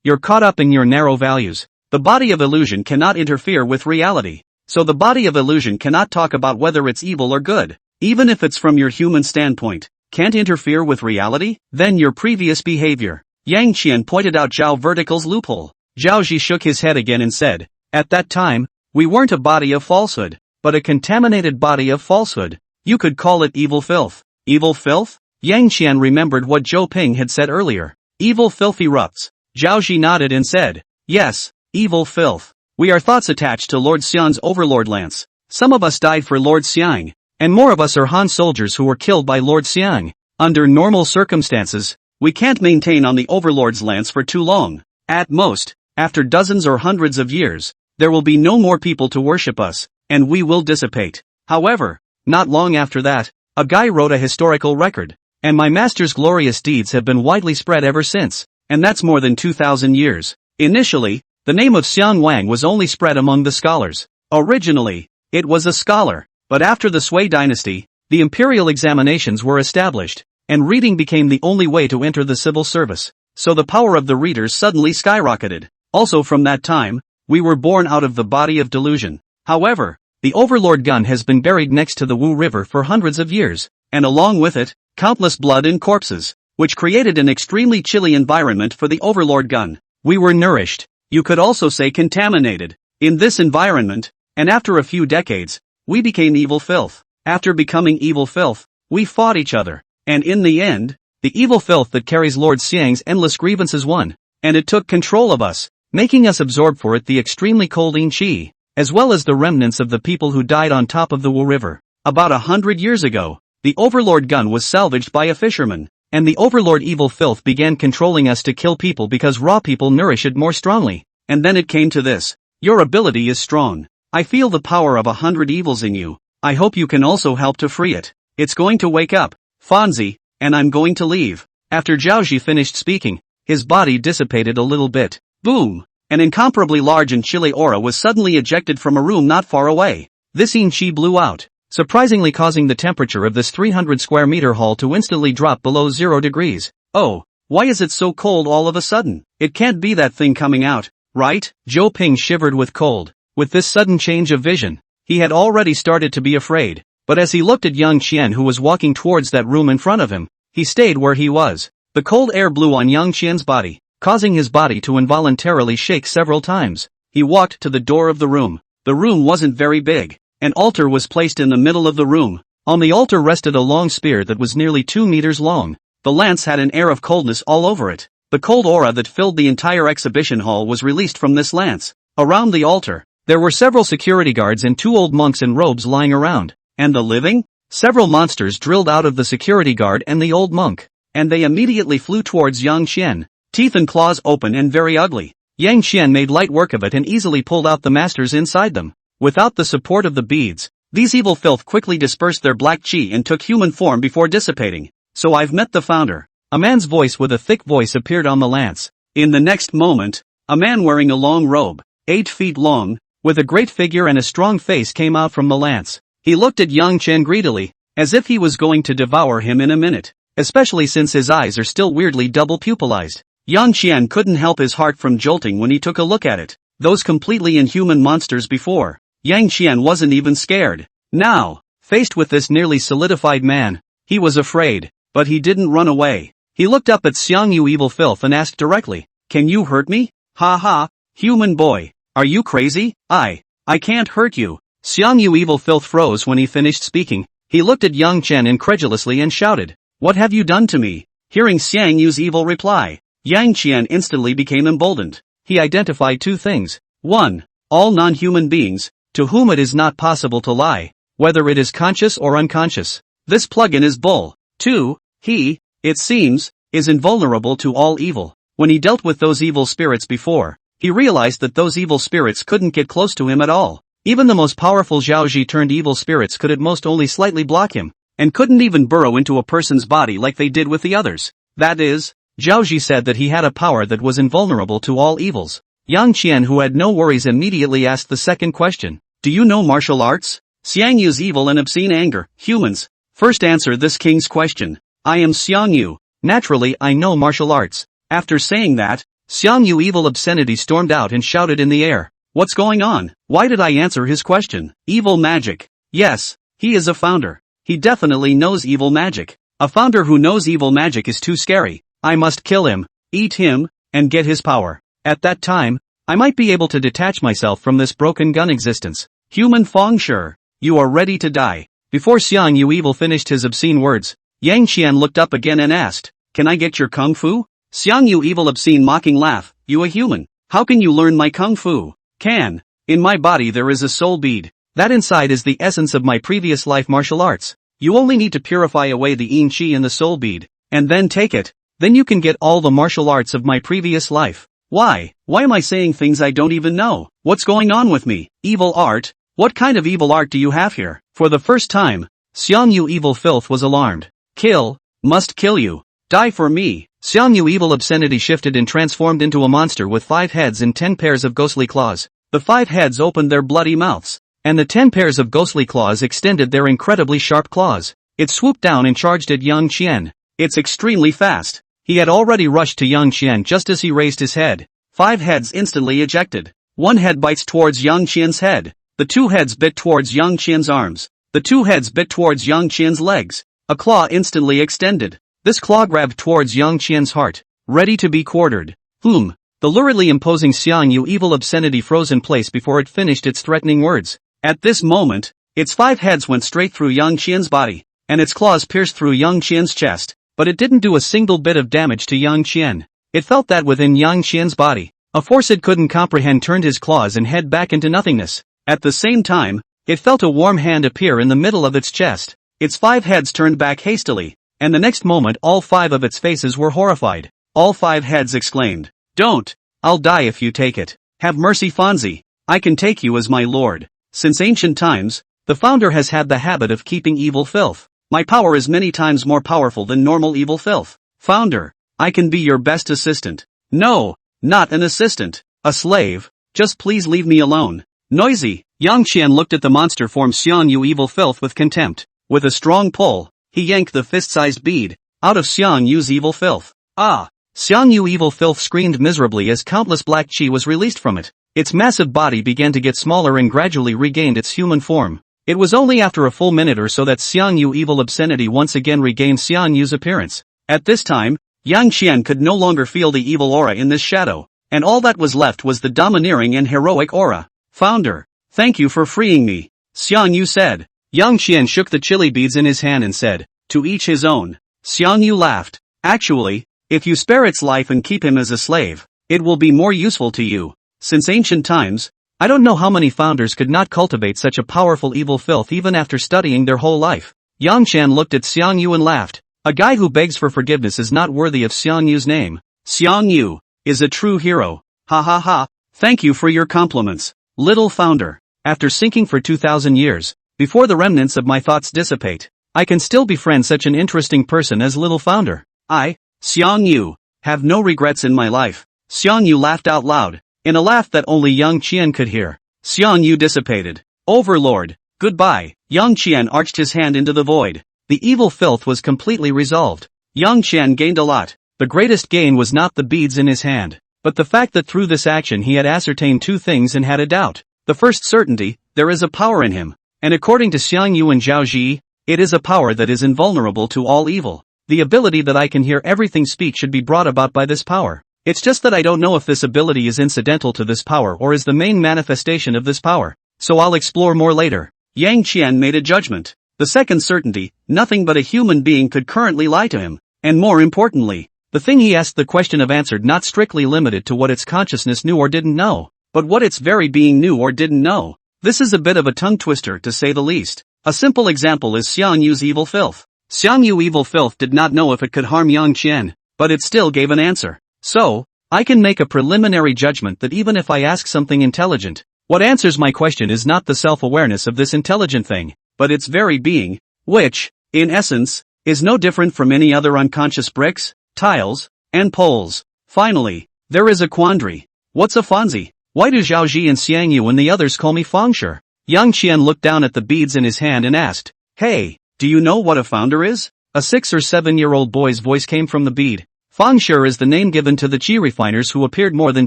You're caught up in your narrow values. The body of illusion cannot interfere with reality. So the body of illusion cannot talk about whether it's evil or good. Even if it's from your human standpoint, can't interfere with reality? Then your previous behavior. Yang Qian pointed out Zhao Vertical's loophole. Zhao Ji shook his head again and said, "At that time, we weren't a body of falsehood, but a contaminated body of falsehood. You could call it evil filth." Evil filth? Yang Qian remembered what Zhou Ping had said earlier. Evil filth erupts. Zhao Ji nodded and said, "Yes, evil filth. We are thoughts attached to Lord Xian's overlord lance. Some of us died for Lord Xiang, and more of us are Han soldiers who were killed by Lord Xiang. Under normal circumstances, we can't maintain on the overlord's lance for too long. At most, after dozens or hundreds of years, there will be no more people to worship us, and we will dissipate." However, not long after that, a guy wrote a historical record, and my master's glorious deeds have been widely spread ever since, and that's more than 2,000 years. Initially, the name of Xiang Wang was only spread among the scholars. Originally, it was a scholar, but after the Sui dynasty, the imperial examinations were established, and reading became the only way to enter the civil service, so the power of the readers suddenly skyrocketed. Also from that time, we were born out of the body of delusion. However, the overlord gun has been buried next to the Wu River for hundreds of years, and along with it, countless blood and corpses, which created an extremely chilly environment for the overlord gun. We were nourished, you could also say contaminated, in this environment, and after a few decades, we became evil filth. After becoming evil filth, we fought each other, and in the end, the evil filth that carries Lord Xiang's endless grievances won, and it took control of us, making us absorb for it the extremely cold yin qi, as well as the remnants of the people who died on top of the Wu River. About 100 years ago, the overlord gun was salvaged by a fisherman, and the overlord evil filth began controlling us to kill people because raw people nourish it more strongly. And then it came to this. Your ability is strong. I feel the power of 100 evils in you. I hope you can also help to free it. It's going to wake up, Fonzie, and I'm going to leave. After Zhao Ji finished speaking, his body dissipated a little bit. Boom! An incomparably large and chilly aura was suddenly ejected from a room not far away. This yin qi blew out, surprisingly causing the temperature of this 300 square meter hall to instantly drop below 0 degrees. Oh, why is it so cold all of a sudden? It can't be that thing coming out, right? Zhou Ping shivered with cold. With this sudden change of vision, he had already started to be afraid, but as he looked at Yang Qian who was walking towards that room in front of him, he stayed where he was. The cold air blew on Yang Qian's body, causing his body to involuntarily shake several times. He walked to the door of the room. The room wasn't very big. An altar was placed in the middle of the room. On the altar rested a long spear that was nearly 2 meters long. The lance had an air of coldness all over it. The cold aura that filled the entire exhibition hall was released from this lance. Around the altar, there were several security guards and 2 old monks in robes lying around. And the living? Several monsters drilled out of the security guard and the old monk, and they immediately flew towards Yang Qian, teeth and claws open and very ugly. Yang Qian made light work of it and easily pulled out the masters inside them. Without the support of the beads, these evil filth quickly dispersed their black qi and took human form before dissipating. So I've met the founder. A man's voice with a thick voice appeared on the lance. In the next moment, a man wearing a long robe, 8 feet long, with a great figure and a strong face came out from the lance. He looked at Yang Qian greedily, as if he was going to devour him in a minute, especially since his eyes are still weirdly double pupilized. Yang Qian couldn't help his heart from jolting when he took a look at it. Those completely inhuman monsters before. Yang Qian wasn't even scared. Now, faced with this nearly solidified man, he was afraid, but he didn't run away. He looked up at Xiang Yu evil filth and asked directly, "Can you hurt me?" "Ha ha, human boy. Are you crazy?" I can't hurt you." Xiang Yu evil filth froze when he finished speaking. He looked at Yang Qian incredulously and shouted, "What have you done to me?" Hearing Xiang Yu's evil reply, Yang Qian instantly became emboldened. He identified 2 things. 1. All non-human beings, to whom it is not possible to lie, whether it is conscious or unconscious. This plugin is bull. 2. He, it seems, is invulnerable to all evil. When he dealt with those evil spirits before, he realized that those evil spirits couldn't get close to him at all. Even the most powerful Zhao Ji turned evil spirits could at most only slightly block him, and couldn't even burrow into a person's body like they did with the others. That is, Zhao Ji said that he had a power that was invulnerable to all evils. Yang Qian, who had no worries, immediately asked the second question. "Do you know martial arts?" Xiang Yu's evil and obscene anger. "Humans, first answer this king's question. I am Xiang Yu. Naturally I know martial arts." After saying that, Xiang Yu evil obscenity stormed out and shouted in the air. "What's going on? Why did I answer his question? Evil magic. Yes, he is a founder. He definitely knows evil magic. A founder who knows evil magic is too scary. I must kill him, eat him, and get his power." At that time, I might be able to detach myself from this broken gun existence. Human Feng Sure, you are ready to die. Before Xiang Yu Evil finished his obscene words, Yang Qian looked up again and asked, can I get your kung fu? Xiang Yu Evil obscene mocking laugh, you a human, how can you learn my kung fu? Can. In my body there is a soul bead. That inside is the essence of my previous life martial arts. You only need to purify away the yin qi in the soul bead, and then take it. Then you can get all the martial arts of my previous life. Why am I saying things I don't even know? What's going on with me? Evil art? What kind of evil art do you have here? For the first time, Xiang Yu Evil Filth was alarmed. Kill, must kill you. Die for me. Xiang Yu Evil Obscenity shifted and transformed into a monster with 5 heads and 10 pairs of ghostly claws. The 5 heads opened their bloody mouths, and the 10 pairs of ghostly claws extended their incredibly sharp claws. It swooped down and charged at Yang Qian. It's extremely fast. He had already rushed to Yang Qian just as he raised his head. 5 heads instantly ejected. 1 head bites towards Yang Qian's head. The 2 heads bit towards Yang Qian's arms. The 2 heads bit towards Yang Qian's legs. A claw instantly extended. This claw grabbed towards Yang Qian's heart, ready to be quartered. The luridly imposing Xiang Yu Evil Obscenity froze in place before it finished its threatening words. At this moment, its 5 heads went straight through Yang Qian's body, and its claws pierced through Yang Qian's chest. But it didn't do a single bit of damage to Yang Qian. It felt that within Yang Qian's body, a force it couldn't comprehend turned his claws and head back into nothingness. At the same time, it felt a warm hand appear in the middle of its chest. Its 5 heads turned back hastily, and the next moment all 5 of its faces were horrified. All 5 heads exclaimed, "Don't! I'll die if you take it. Have mercy, Fonzie. I can take you as my lord." Since ancient times, the founder has had the habit of keeping evil filth. My power is many times more powerful than normal evil filth. Founder, I can be your best assistant. No, not an assistant. A slave. Just please leave me alone. Noisy. Yang Qian looked at the monster form Xiang Yu Evil Filth with contempt. With a strong pull, he yanked the fist-sized bead out of Xiang Yu's evil filth. Ah! Xiang Yu Evil Filth screamed miserably as countless black qi was released from it. Its massive body began to get smaller and gradually regained its human form. It was only after a full minute or so that Xiang Yu Evil Obscenity once again regained Xiang Yu's appearance. At this time, Yang Qian could no longer feel the evil aura in this shadow, and all that was left was the domineering and heroic aura. Founder, thank you for freeing me, Xiang Yu said. Yang Qian shook the chili beads in his hand and said, to each his own. Xiang Yu laughed. Actually, if you spare its life and keep him as a slave, it will be more useful to you. Since ancient times, I don't know how many founders could not cultivate such a powerful evil filth even after studying their whole life. Yang Qian looked at Xiang Yu and laughed. A guy who begs for forgiveness is not worthy of Xiang Yu's name. Xiang Yu is a true hero. Ha ha ha. Thank you for your compliments, little founder. After sinking for 2,000 years, before the remnants of my thoughts dissipate, I can still befriend such an interesting person as little founder. I, Xiang Yu, have no regrets in my life. Xiang Yu laughed out loud, in a laugh that only Yang Qian could hear. Xiang Yu dissipated. Overlord, goodbye. Yang Qian arched his hand into the void. The evil filth was completely resolved. Yang Qian gained a lot. The greatest gain was not the beads in his hand, but the fact that through this action he had ascertained 2 things and had a doubt. The first certainty, there is a power in him, and according to Xiang Yu and Zhao Ji, it is a power that is invulnerable to all evil. The ability that I can hear everything speak should be brought about by this power. It's just that I don't know if this ability is incidental to this power or is the main manifestation of this power, so I'll explore more later. Yang Qian made a judgment. The second certainty, nothing but a human being could currently lie to him, and more importantly, the thing he asked the question of answered not strictly limited to what its consciousness knew or didn't know, but what its very being knew or didn't know. This is a bit of a tongue twister to say the least. A simple example is Xiang Yu's evil filth. Xiang Yu evil filth did not know if it could harm Yang Qian, but it still gave an answer. So, I can make a preliminary judgment that even if I ask something intelligent, what answers my question is not the self-awareness of this intelligent thing, but its very being, which, in essence, is no different from any other unconscious bricks, tiles, and poles. Finally, there is a quandary. What's a Fonzie? Why do Zhao Ji and Xiang Yu and the others call me Fengshe? Yang Qian looked down at the beads in his hand and asked, Hey, do you know what a founder is? A 6 or 7-year-old boy's voice came from the bead. Fengshe is the name given to the qi refiners who appeared more than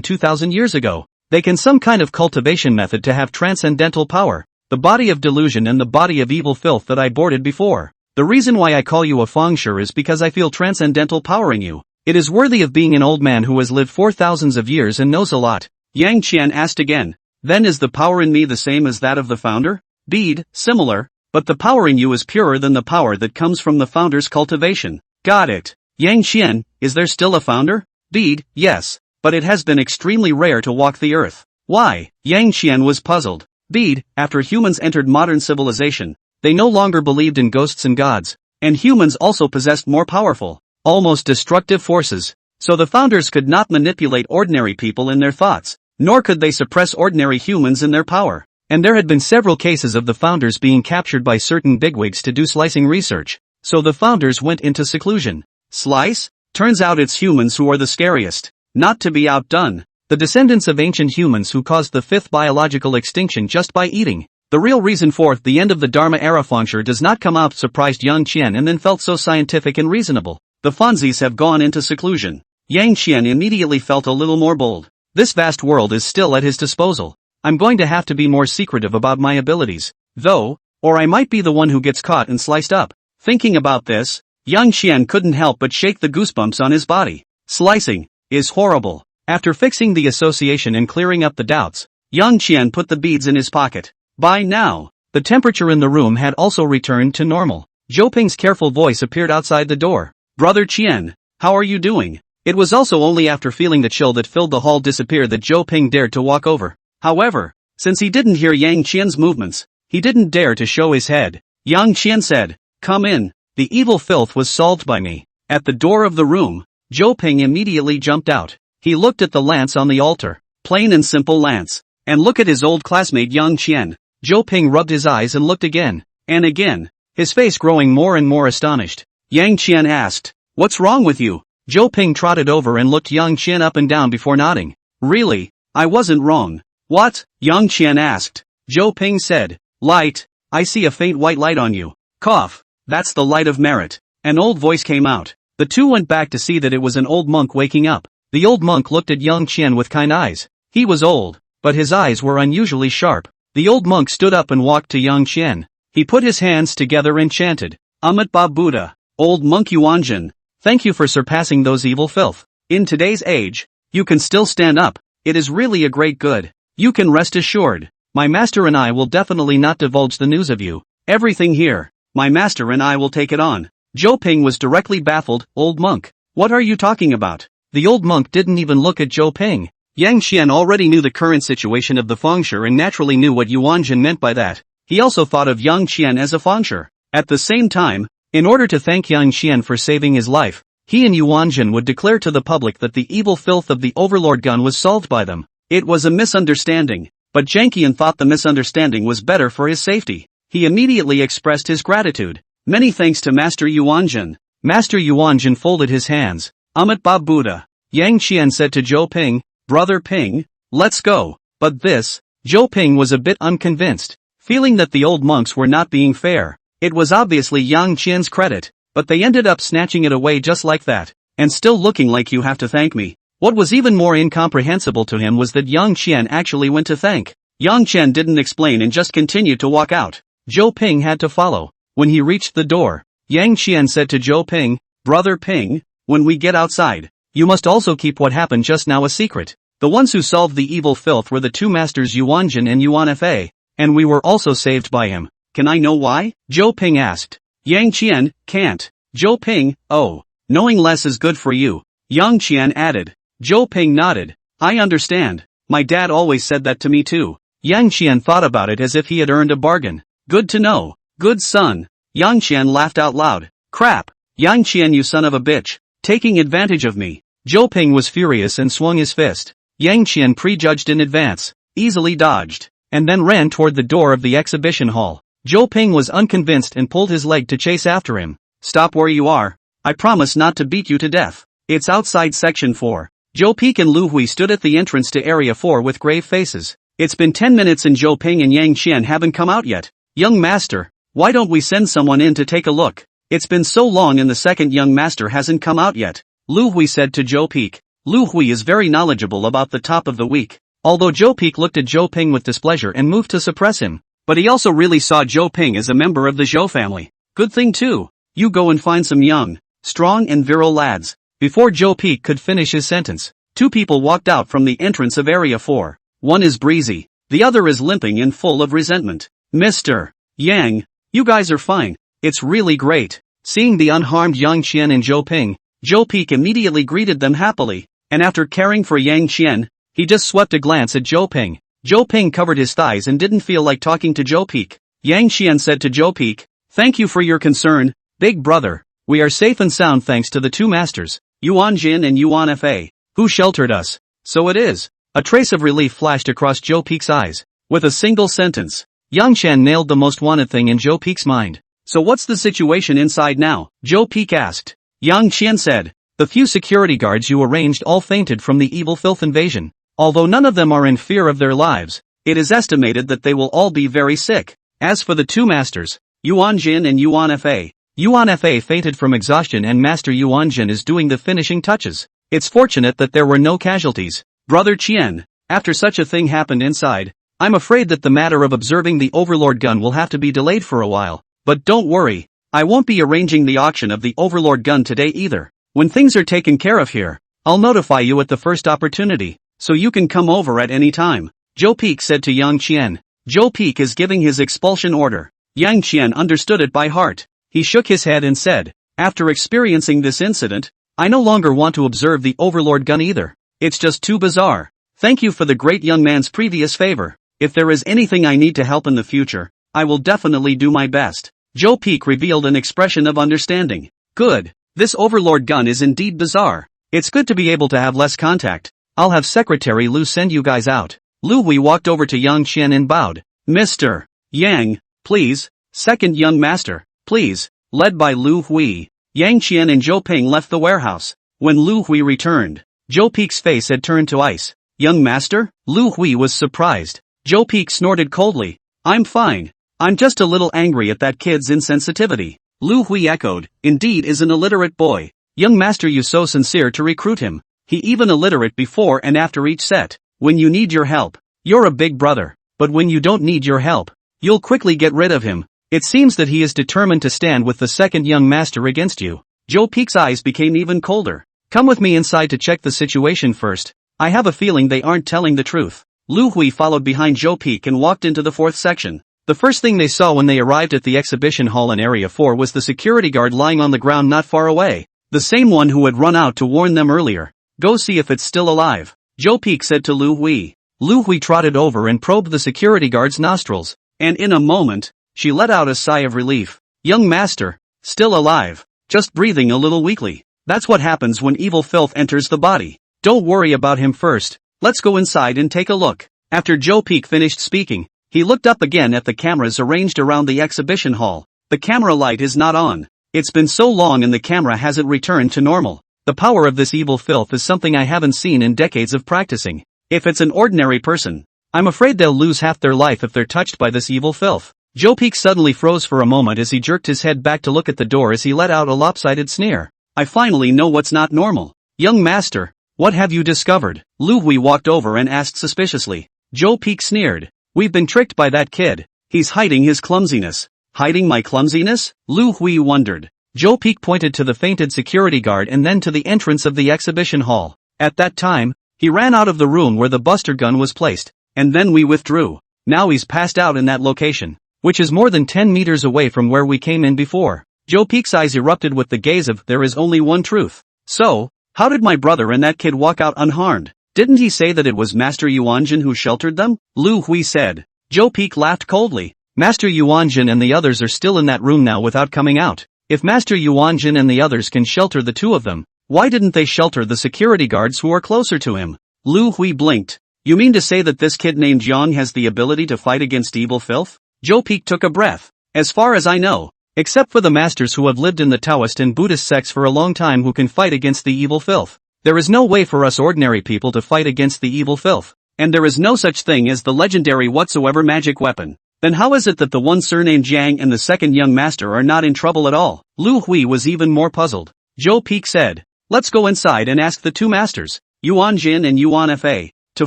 2,000 years ago. They can some kind of cultivation method to have transcendental power, the body of delusion and the body of evil filth that I boarded before. The reason why I call you a Fengshe is because I feel transcendental power in you. It is worthy of being an old man who has lived for thousands of years and knows a lot. Yang Qian asked again. Then is the power in me the same as that of the founder? Bede, similar, but the power in you is purer than the power that comes from the founder's cultivation. Got it. Yang Qian, is there still a founder? Bede, yes, but it has been extremely rare to walk the earth. Why? Yang Qian was puzzled. Bede, after humans entered modern civilization, they no longer believed in ghosts and gods, and humans also possessed more powerful, almost destructive forces, so the founders could not manipulate ordinary people in their thoughts, nor could they suppress ordinary humans in their power. And there had been several cases of the founders being captured by certain bigwigs to do slicing research, so the founders went into seclusion. Slice? Turns out it's humans who are the scariest. Not to be outdone, the descendants of ancient humans who caused the fifth biological extinction just by eating. The real reason for the end of the Dharma era fengshi does not come out surprised Yang Qian and then felt so scientific and reasonable. The Fonzies have gone into seclusion. Yang Qian immediately felt a little more bold. This vast world is still at his disposal. I'm going to have to be more secretive about my abilities, though, or I might be the one who gets caught and sliced up. Thinking about this, Yang Qian couldn't help but shake the goosebumps on his body. Slicing is horrible. After fixing the association and clearing up the doubts, Yang Qian put the beads in his pocket. By now, the temperature in the room had also returned to normal. Zhou Ping's careful voice appeared outside the door. Brother Qian, how are you doing? It was also only after feeling the chill that filled the hall disappear that Zhou Ping dared to walk over. However, since he didn't hear Yang Qian's movements, he didn't dare to show his head. Yang Qian said, "Come in, the evil filth was solved by me." At the door of the room, Zhou Ping immediately jumped out. He looked at the lance on the altar, plain and simple lance, and look at his old classmate Yang Qian. Zhou Ping rubbed his eyes and looked again, and again, his face growing more and more astonished. Yang Qian asked, "What's wrong with you?" Zhou Ping trotted over and looked Yang Qian up and down before nodding. "Really, I wasn't wrong." "What?" Yang Qian asked. Zhou Ping said, "Light, I see a faint white light on you." Cough, "That's the light of merit." An old voice came out. The two went back to see that it was an old monk waking up. The old monk looked at Yang Qian with kind eyes. He was old, but his eyes were unusually sharp. The old monk stood up and walked to Yang Qian. He put his hands together and chanted, "Amat Ba Buddha, old monk Yuanjin, thank you for surpassing those evil filth. In today's age, you can still stand up. It is really a great good. You can rest assured. My master and I will definitely not divulge the news of you. Everything here, my master and I will take it on." Zhou Ping was directly baffled. "Old monk, what are you talking about?" The old monk didn't even look at Zhou Ping. Yang Qian already knew the current situation of the fengshi and naturally knew what Yuanjin meant by that. He also thought of Yang Qian as a fengshi. At the same time, in order to thank Yang Qian for saving his life, he and Yuanjin would declare to the public that the evil filth of the Overlord gun was solved by them. It was a misunderstanding, but Jiang Qian thought the misunderstanding was better for his safety. He immediately expressed his gratitude. "Many thanks to Master Yuanjin." Master Yuanjin folded his hands. "Amat Ba Buddha." Yang Qian said to Zhou Ping, "Brother Ping, let's go." But this, Zhou Ping was a bit unconvinced, feeling that the old monks were not being fair. It was obviously Yang Qian's credit, but they ended up snatching it away just like that, and still looking like "You have to thank me." What was even more incomprehensible to him was that Yang Qian actually went to thank. Yang Qian didn't explain and just continued to walk out. Zhou Ping had to follow. When he reached the door, Yang Qian said to Zhou Ping, "Brother Ping, when we get outside, you must also keep what happened just now a secret. The ones who solved the evil filth were the two masters Yuanjin and Yuanfa, and we were also saved by him." "Can I know why?" Zhou Ping asked. Yang Qian, "Can't." Zhou Ping, "Oh, knowing less is good for you," Yang Qian added. Zhou Ping nodded. "I understand. My dad always said that to me too." Yang Qian thought about it as if he had earned a bargain. "Good to know. Good son." Yang Qian laughed out loud. "Crap. Yang Qian, you son of a bitch. Taking advantage of me." Zhou Ping was furious and swung his fist. Yang Qian prejudged in advance, easily dodged, and then ran toward the door of the exhibition hall. Zhou Ping was unconvinced and pulled his leg to chase after him. "Stop where you are. I promise not to beat you to death. It's outside section 4. Zhou Peek and Lu Hui stood at the entrance to area 4 with grave faces. It's been 10 minutes and Zhou Ping and Yang Qian haven't come out yet. "Young master, why don't we send someone in to take a look? It's been so long and the second young master hasn't come out yet," Lu Hui said to Zhou Peek. Lu Hui is very knowledgeable about the top of the week. Although Zhou Peek looked at Zhou Ping with displeasure and moved to suppress him, but he also really saw Zhou Ping as a member of the Zhou family. "Good thing too. You go and find some young, strong and virile lads." Before Zhou Peek could finish his sentence, Two people walked out from the entrance of Area 4. One is breezy. The other is limping and full of resentment. Mr. Yang, you guys are fine. It's really great. Seeing the unharmed Yang Qian and Zhou Ping, Zhou Peak immediately greeted them happily, and after caring for Yang Qian, he just swept a glance at Zhou Ping. Zhou Ping covered his thighs and didn't feel like talking to Zhou Peak. Yang Qian said to Zhou Peak, "Thank you for your concern, big brother. We are safe and sound thanks to the two masters, Yuan Jin and Yuan Fa, who sheltered us." So it is. A trace of relief flashed across Zhou Peak's eyes. With a single sentence, Yang Qian nailed the most wanted thing in Zhou Peak's mind. "So what's the situation inside now?" Zhou Peak asked. Yang Qian said, "The few security guards you arranged all fainted from the evil filth invasion. Although none of them are in fear of their lives, it is estimated that they will all be very sick. As for the two masters, Yuan Jin and Yuan Fa fainted from exhaustion and Master Yuan Jin is doing the finishing touches. It's fortunate that there were no casualties. Brother Qian, after such a thing happened inside, I'm afraid that the matter of observing the Overlord gun will have to be delayed for a while. But don't worry, I won't be arranging the auction of the Overlord gun today either. When things are taken care of here, I'll notify you at the first opportunity, so you can come over at any time," Zhou Peak said to Yang Qian. Zhou Peak is giving his expulsion order. Yang Qian understood it by heart. He shook his head and said, "After experiencing this incident, I no longer want to observe the Overlord gun either. It's just too bizarre. Thank you for the great young man's previous favor. If there is anything I need to help in the future, I will definitely do my best." Zhou Peak revealed an expression of understanding. "Good. This Overlord gun is indeed bizarre. It's good to be able to have less contact. I'll have Secretary Lu send you guys out." Lu Hui walked over to Yang Qian and bowed. "Mr. Yang, please. Second young master, please," led by Lu Hui. Yang Qian and Zhou Ping left the warehouse. When Lu Hui returned, Zhou Peak's face had turned to ice. "Young master?" Lu Hui was surprised. Zhou Peak snorted coldly. "I'm fine. I'm just a little angry at that kid's insensitivity." Lu Hui echoed, "Indeed is an illiterate boy. Young master, you so sincere to recruit him. He even illiterate before and after each set. When you need your help, you're a big brother. But when you don't need your help, you'll quickly get rid of him. It seems that he is determined to stand with the second young master against you." Zhou Peak's eyes became even colder. "Come with me inside to check the situation first. I have a feeling they aren't telling the truth." Lu Hui followed behind Zhou Peak and walked into the fourth section. The first thing they saw when they arrived at the exhibition hall in Area 4 was the security guard lying on the ground not far away. The same one who had run out to warn them earlier. "Go see if it's still alive," Zhou Peak said to Lu Hui. Lu Hui trotted over and probed the security guard's nostrils, and in a moment, she let out a sigh of relief. "Young master, still alive, just breathing a little weakly. That's what happens when evil filth enters the body. Don't worry about him first. Let's go inside and take a look." After Zhou Peak finished speaking, he looked up again at the cameras arranged around the exhibition hall. The camera light is not on. It's been so long and the camera hasn't returned to normal. The power of this evil filth is something I haven't seen in decades of practicing. If it's an ordinary person, I'm afraid they'll lose half their life if they're touched by this evil filth. Zhou Peak suddenly froze for a moment as he jerked his head back to look at the door as he let out a lopsided sneer. "I finally know what's not normal. Young master, what have you discovered?" Lu Hui walked over and asked suspiciously. Zhou Peak sneered. "We've been tricked by that kid. He's hiding his clumsiness." "Hiding my clumsiness?" Lu Hui wondered. Zhou Peak pointed to the fainted security guard and then to the entrance of the exhibition hall. At that time, he ran out of the room where the buster gun was placed, and then we withdrew. Now he's passed out in that location, which is more than 10 meters away from where we came in before. Zhou Peak's eyes erupted with the gaze of, "There is only one truth. So, how did my brother and that kid walk out unharmed? Didn't he say that it was Master Yuanjin who sheltered them?" Lu Hui said. Zhou Peak laughed coldly. "Master Yuanjin and the others are still in that room now without coming out. If Master Yuanjin and the others can shelter the two of them, why didn't they shelter the security guards who are closer to him?" Lu Hui blinked. "You mean to say that this kid named Yang has the ability to fight against evil filth?" Zhou Peak took a breath. "As far as I know, except for the masters who have lived in the Taoist and Buddhist sects for a long time who can fight against the evil filth, there is no way for us ordinary people to fight against the evil filth. And there is no such thing as the legendary whatsoever magic weapon. Then how is it that the one surnamed Jiang and the second young master are not in trouble at all?" Lu Hui was even more puzzled. Zhou Peak said, "Let's go inside and ask the two masters, Yuan Jin and Yuan Fa, to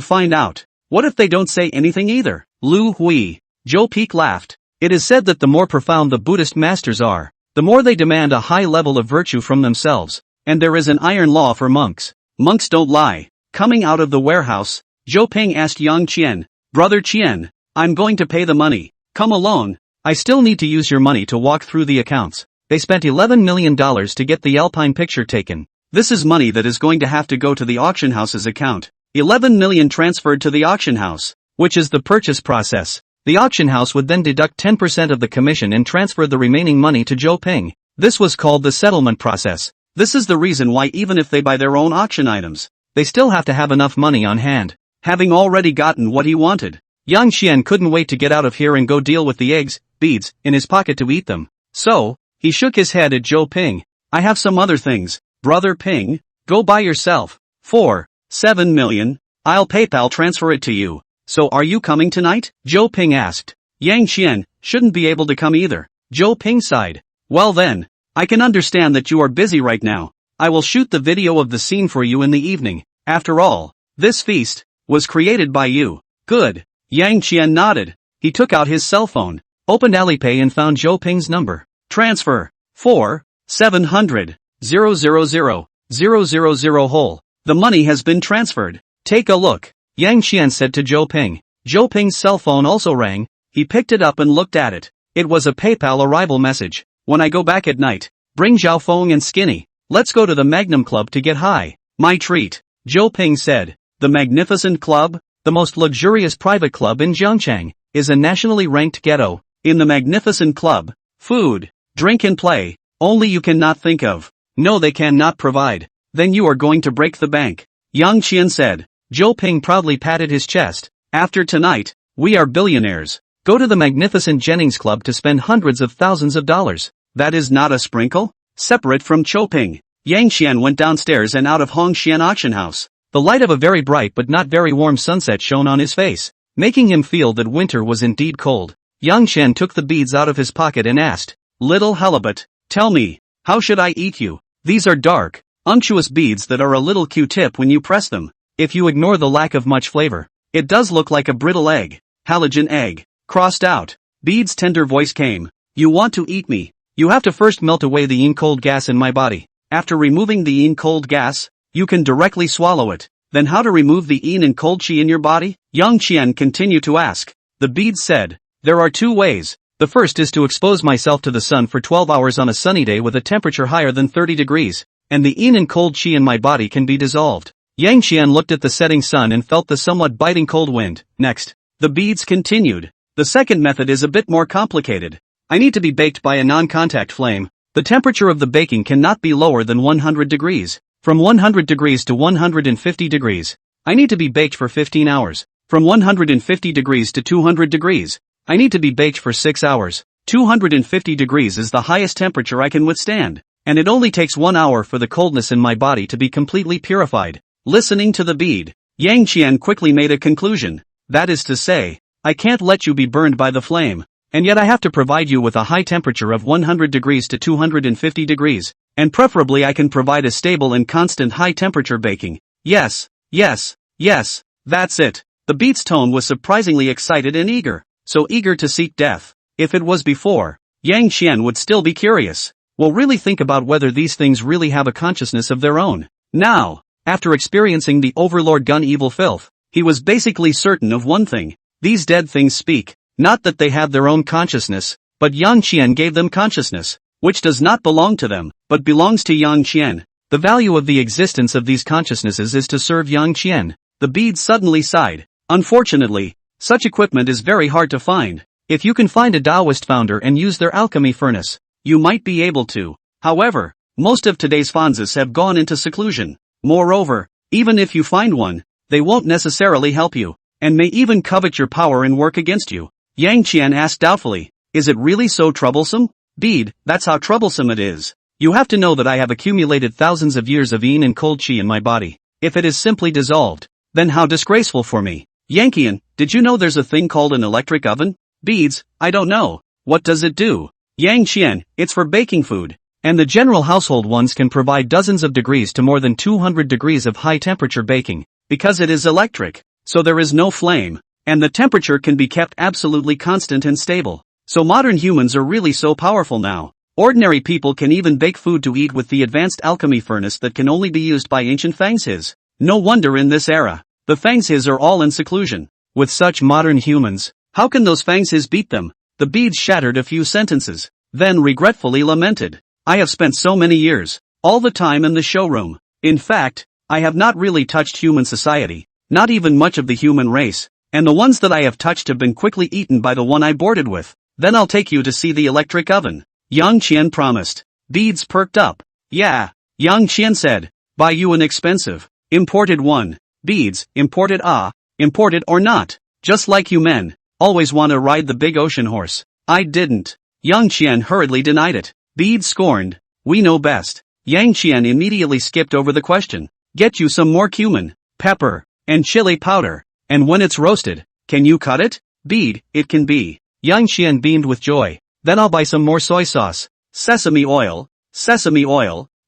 find out. What if they don't say anything either?" Lu Hui. Zhou Peak laughed. "It is said that the more profound the Buddhist masters are, the more they demand a high level of virtue from themselves, and there is an iron law for monks. Monks don't lie. Coming out of the warehouse, Zhou Ping asked Yang Qian, "Brother Qian, I'm going to pay the money. Come along." "I still need to use your money to walk through the accounts. They spent $11 million to get the Alpine picture taken. This is money that is going to have to go to the auction house's account. 11 million transferred to the auction house, which is the purchase process. The auction house would then deduct 10% of the commission and transfer the remaining money to Zhou Ping. This was called the settlement process. This is the reason why even if they buy their own auction items, they still have to have enough money on hand." Having already gotten what he wanted, Yang Qian couldn't wait to get out of here and go deal with the eggs, beads, in his pocket to eat them. So, he shook his head at Zhou Ping. "I have some other things, Brother Ping. Go buy yourself. 7 million. I'll PayPal transfer it to you. So are you coming tonight?" Zhou Ping asked. Yang Qian shouldn't be able to come either. Zhou Ping sighed. "Well then, I can understand that you are busy right now. I will shoot the video of the scene for you in the evening. After all, this feast was created by you." "Good." Yang Qian nodded. He took out his cell phone, opened Alipay and found Zhou Ping's number. "Transfer. 700 000 whole. The money has been transferred. Take a look," Yang Qian said to Zhou Ping. Zhou Ping's cell phone also rang. He picked it up and looked at it. It was a PayPal arrival message. "When I go back at night, bring Zhao Feng and Skinny. Let's go to the Magnum Club to get high." "My treat," Zhou Ping said. The Magnificent Club, the most luxurious private club in Zhangchang, is a nationally ranked ghetto. In the Magnificent Club, food, drink and play, only you cannot think of. No, they cannot provide. Then you are going to break the bank," Yang Qian said. Zhou Ping proudly patted his chest. "After tonight, we are billionaires. Go to the Magnificent Jennings Club to spend hundreds of thousands of dollars." That is not a sprinkle? Separate from Zhou Ping, Yang Qian went downstairs and out of Hongxian auction house. The light of a very bright but not very warm sunset shone on his face, making him feel that winter was indeed cold. Yang Qian took the beads out of his pocket and asked, "Little halibut, tell me, how should I eat you?" These are dark, unctuous beads that are a little Q-tip when you press them. If you ignore the lack of much flavor, it does look like a brittle egg. Halogen egg. Crossed out. Bead's tender voice came. "You want to eat me? You have to first melt away the cold gas in my body. After removing the cold gas, you can directly swallow it. Then how to remove the cold chi in your body?" Yang Qian continued to ask. The beads said, "There are two ways. The first is to expose myself to the sun for 12 hours on a sunny day with a temperature higher than 30 degrees, and the and cold chi in my body can be dissolved." Yang Qian looked at the setting sun and felt the somewhat biting cold wind. Next, the beads continued. "The second method is a bit more complicated. I need to be baked by a non-contact flame. The temperature of the baking cannot be lower than 100 degrees. From 100 degrees to 150 degrees. I need to be baked for 15 hours. From 150 degrees to 200 degrees. I need to be baked for 6 hours. 250 degrees is the highest temperature I can withstand, and it only takes 1 hour for the coldness in my body to be completely purified." Listening to the bead, Yang Qian quickly made a conclusion. "That is to say, I can't let you be burned by the flame, and yet I have to provide you with a high temperature of 100 degrees to 250 degrees, and preferably I can provide a stable and constant high temperature baking. Yes, that's it." The bead's tone was surprisingly excited and eager, so eager to seek death. If it was before, Yang Qian would still be curious. Well, really think about whether these things really have a consciousness of their own. Now, after experiencing the Overlord gun evil filth, he was basically certain of one thing. These dead things speak. Not that they have their own consciousness, but Yang Qian gave them consciousness, which does not belong to them, but belongs to Yang Qian. The value of the existence of these consciousnesses is to serve Yang Qian. The bead suddenly sighed. Unfortunately, such equipment is very hard to find. If you can find a Taoist founder and use their alchemy furnace, you might be able to. However, most of today's Fanzas have gone into seclusion. Moreover, even if you find one, they won't necessarily help you, and may even covet your power and work against you. Yang Qian asked doubtfully, "Is it really so troublesome?" "Bead, that's how troublesome it is. You have to know that I have accumulated thousands of years of yin and cold chi in my body. If it is simply dissolved, then how disgraceful for me." "Yankian, did you know there's a thing called an electric oven?" "Beads, I don't know. What does it do?" "Yang Qian, it's for baking food. And the general household ones can provide dozens of degrees to more than 200 degrees of high temperature baking, because it is electric, so there is no flame, and the temperature can be kept absolutely constant and stable. So modern humans are really so powerful now. Ordinary people can even bake food to eat with the advanced alchemy furnace that can only be used by ancient Fangshis. No wonder in this era, the Fangshis are all in seclusion. With such modern humans, how can those Fangshis beat them? The beads shattered a few sentences, then regretfully lamented. I have spent so many years, all the time in the showroom. In fact, I have not really touched human society, not even much of the human race, and the ones that I have touched have been quickly eaten by the one I boarded with. Then I'll take you to see the electric oven, Yang Qian promised. Beads perked up. Yeah, Yang Qian said, buy you an expensive, imported one. Beads, imported imported or not, just like you men, always want to ride the big ocean horse. I didn't. Yang Qian hurriedly denied it. Beads scorned, we know best. Yang Qian immediately skipped over the question. Get you some more cumin, pepper, and chili powder, and when it's roasted, can you cut it? Bead, it can be. Yang Qian beamed with joy. Then I'll buy some more soy sauce, sesame oil,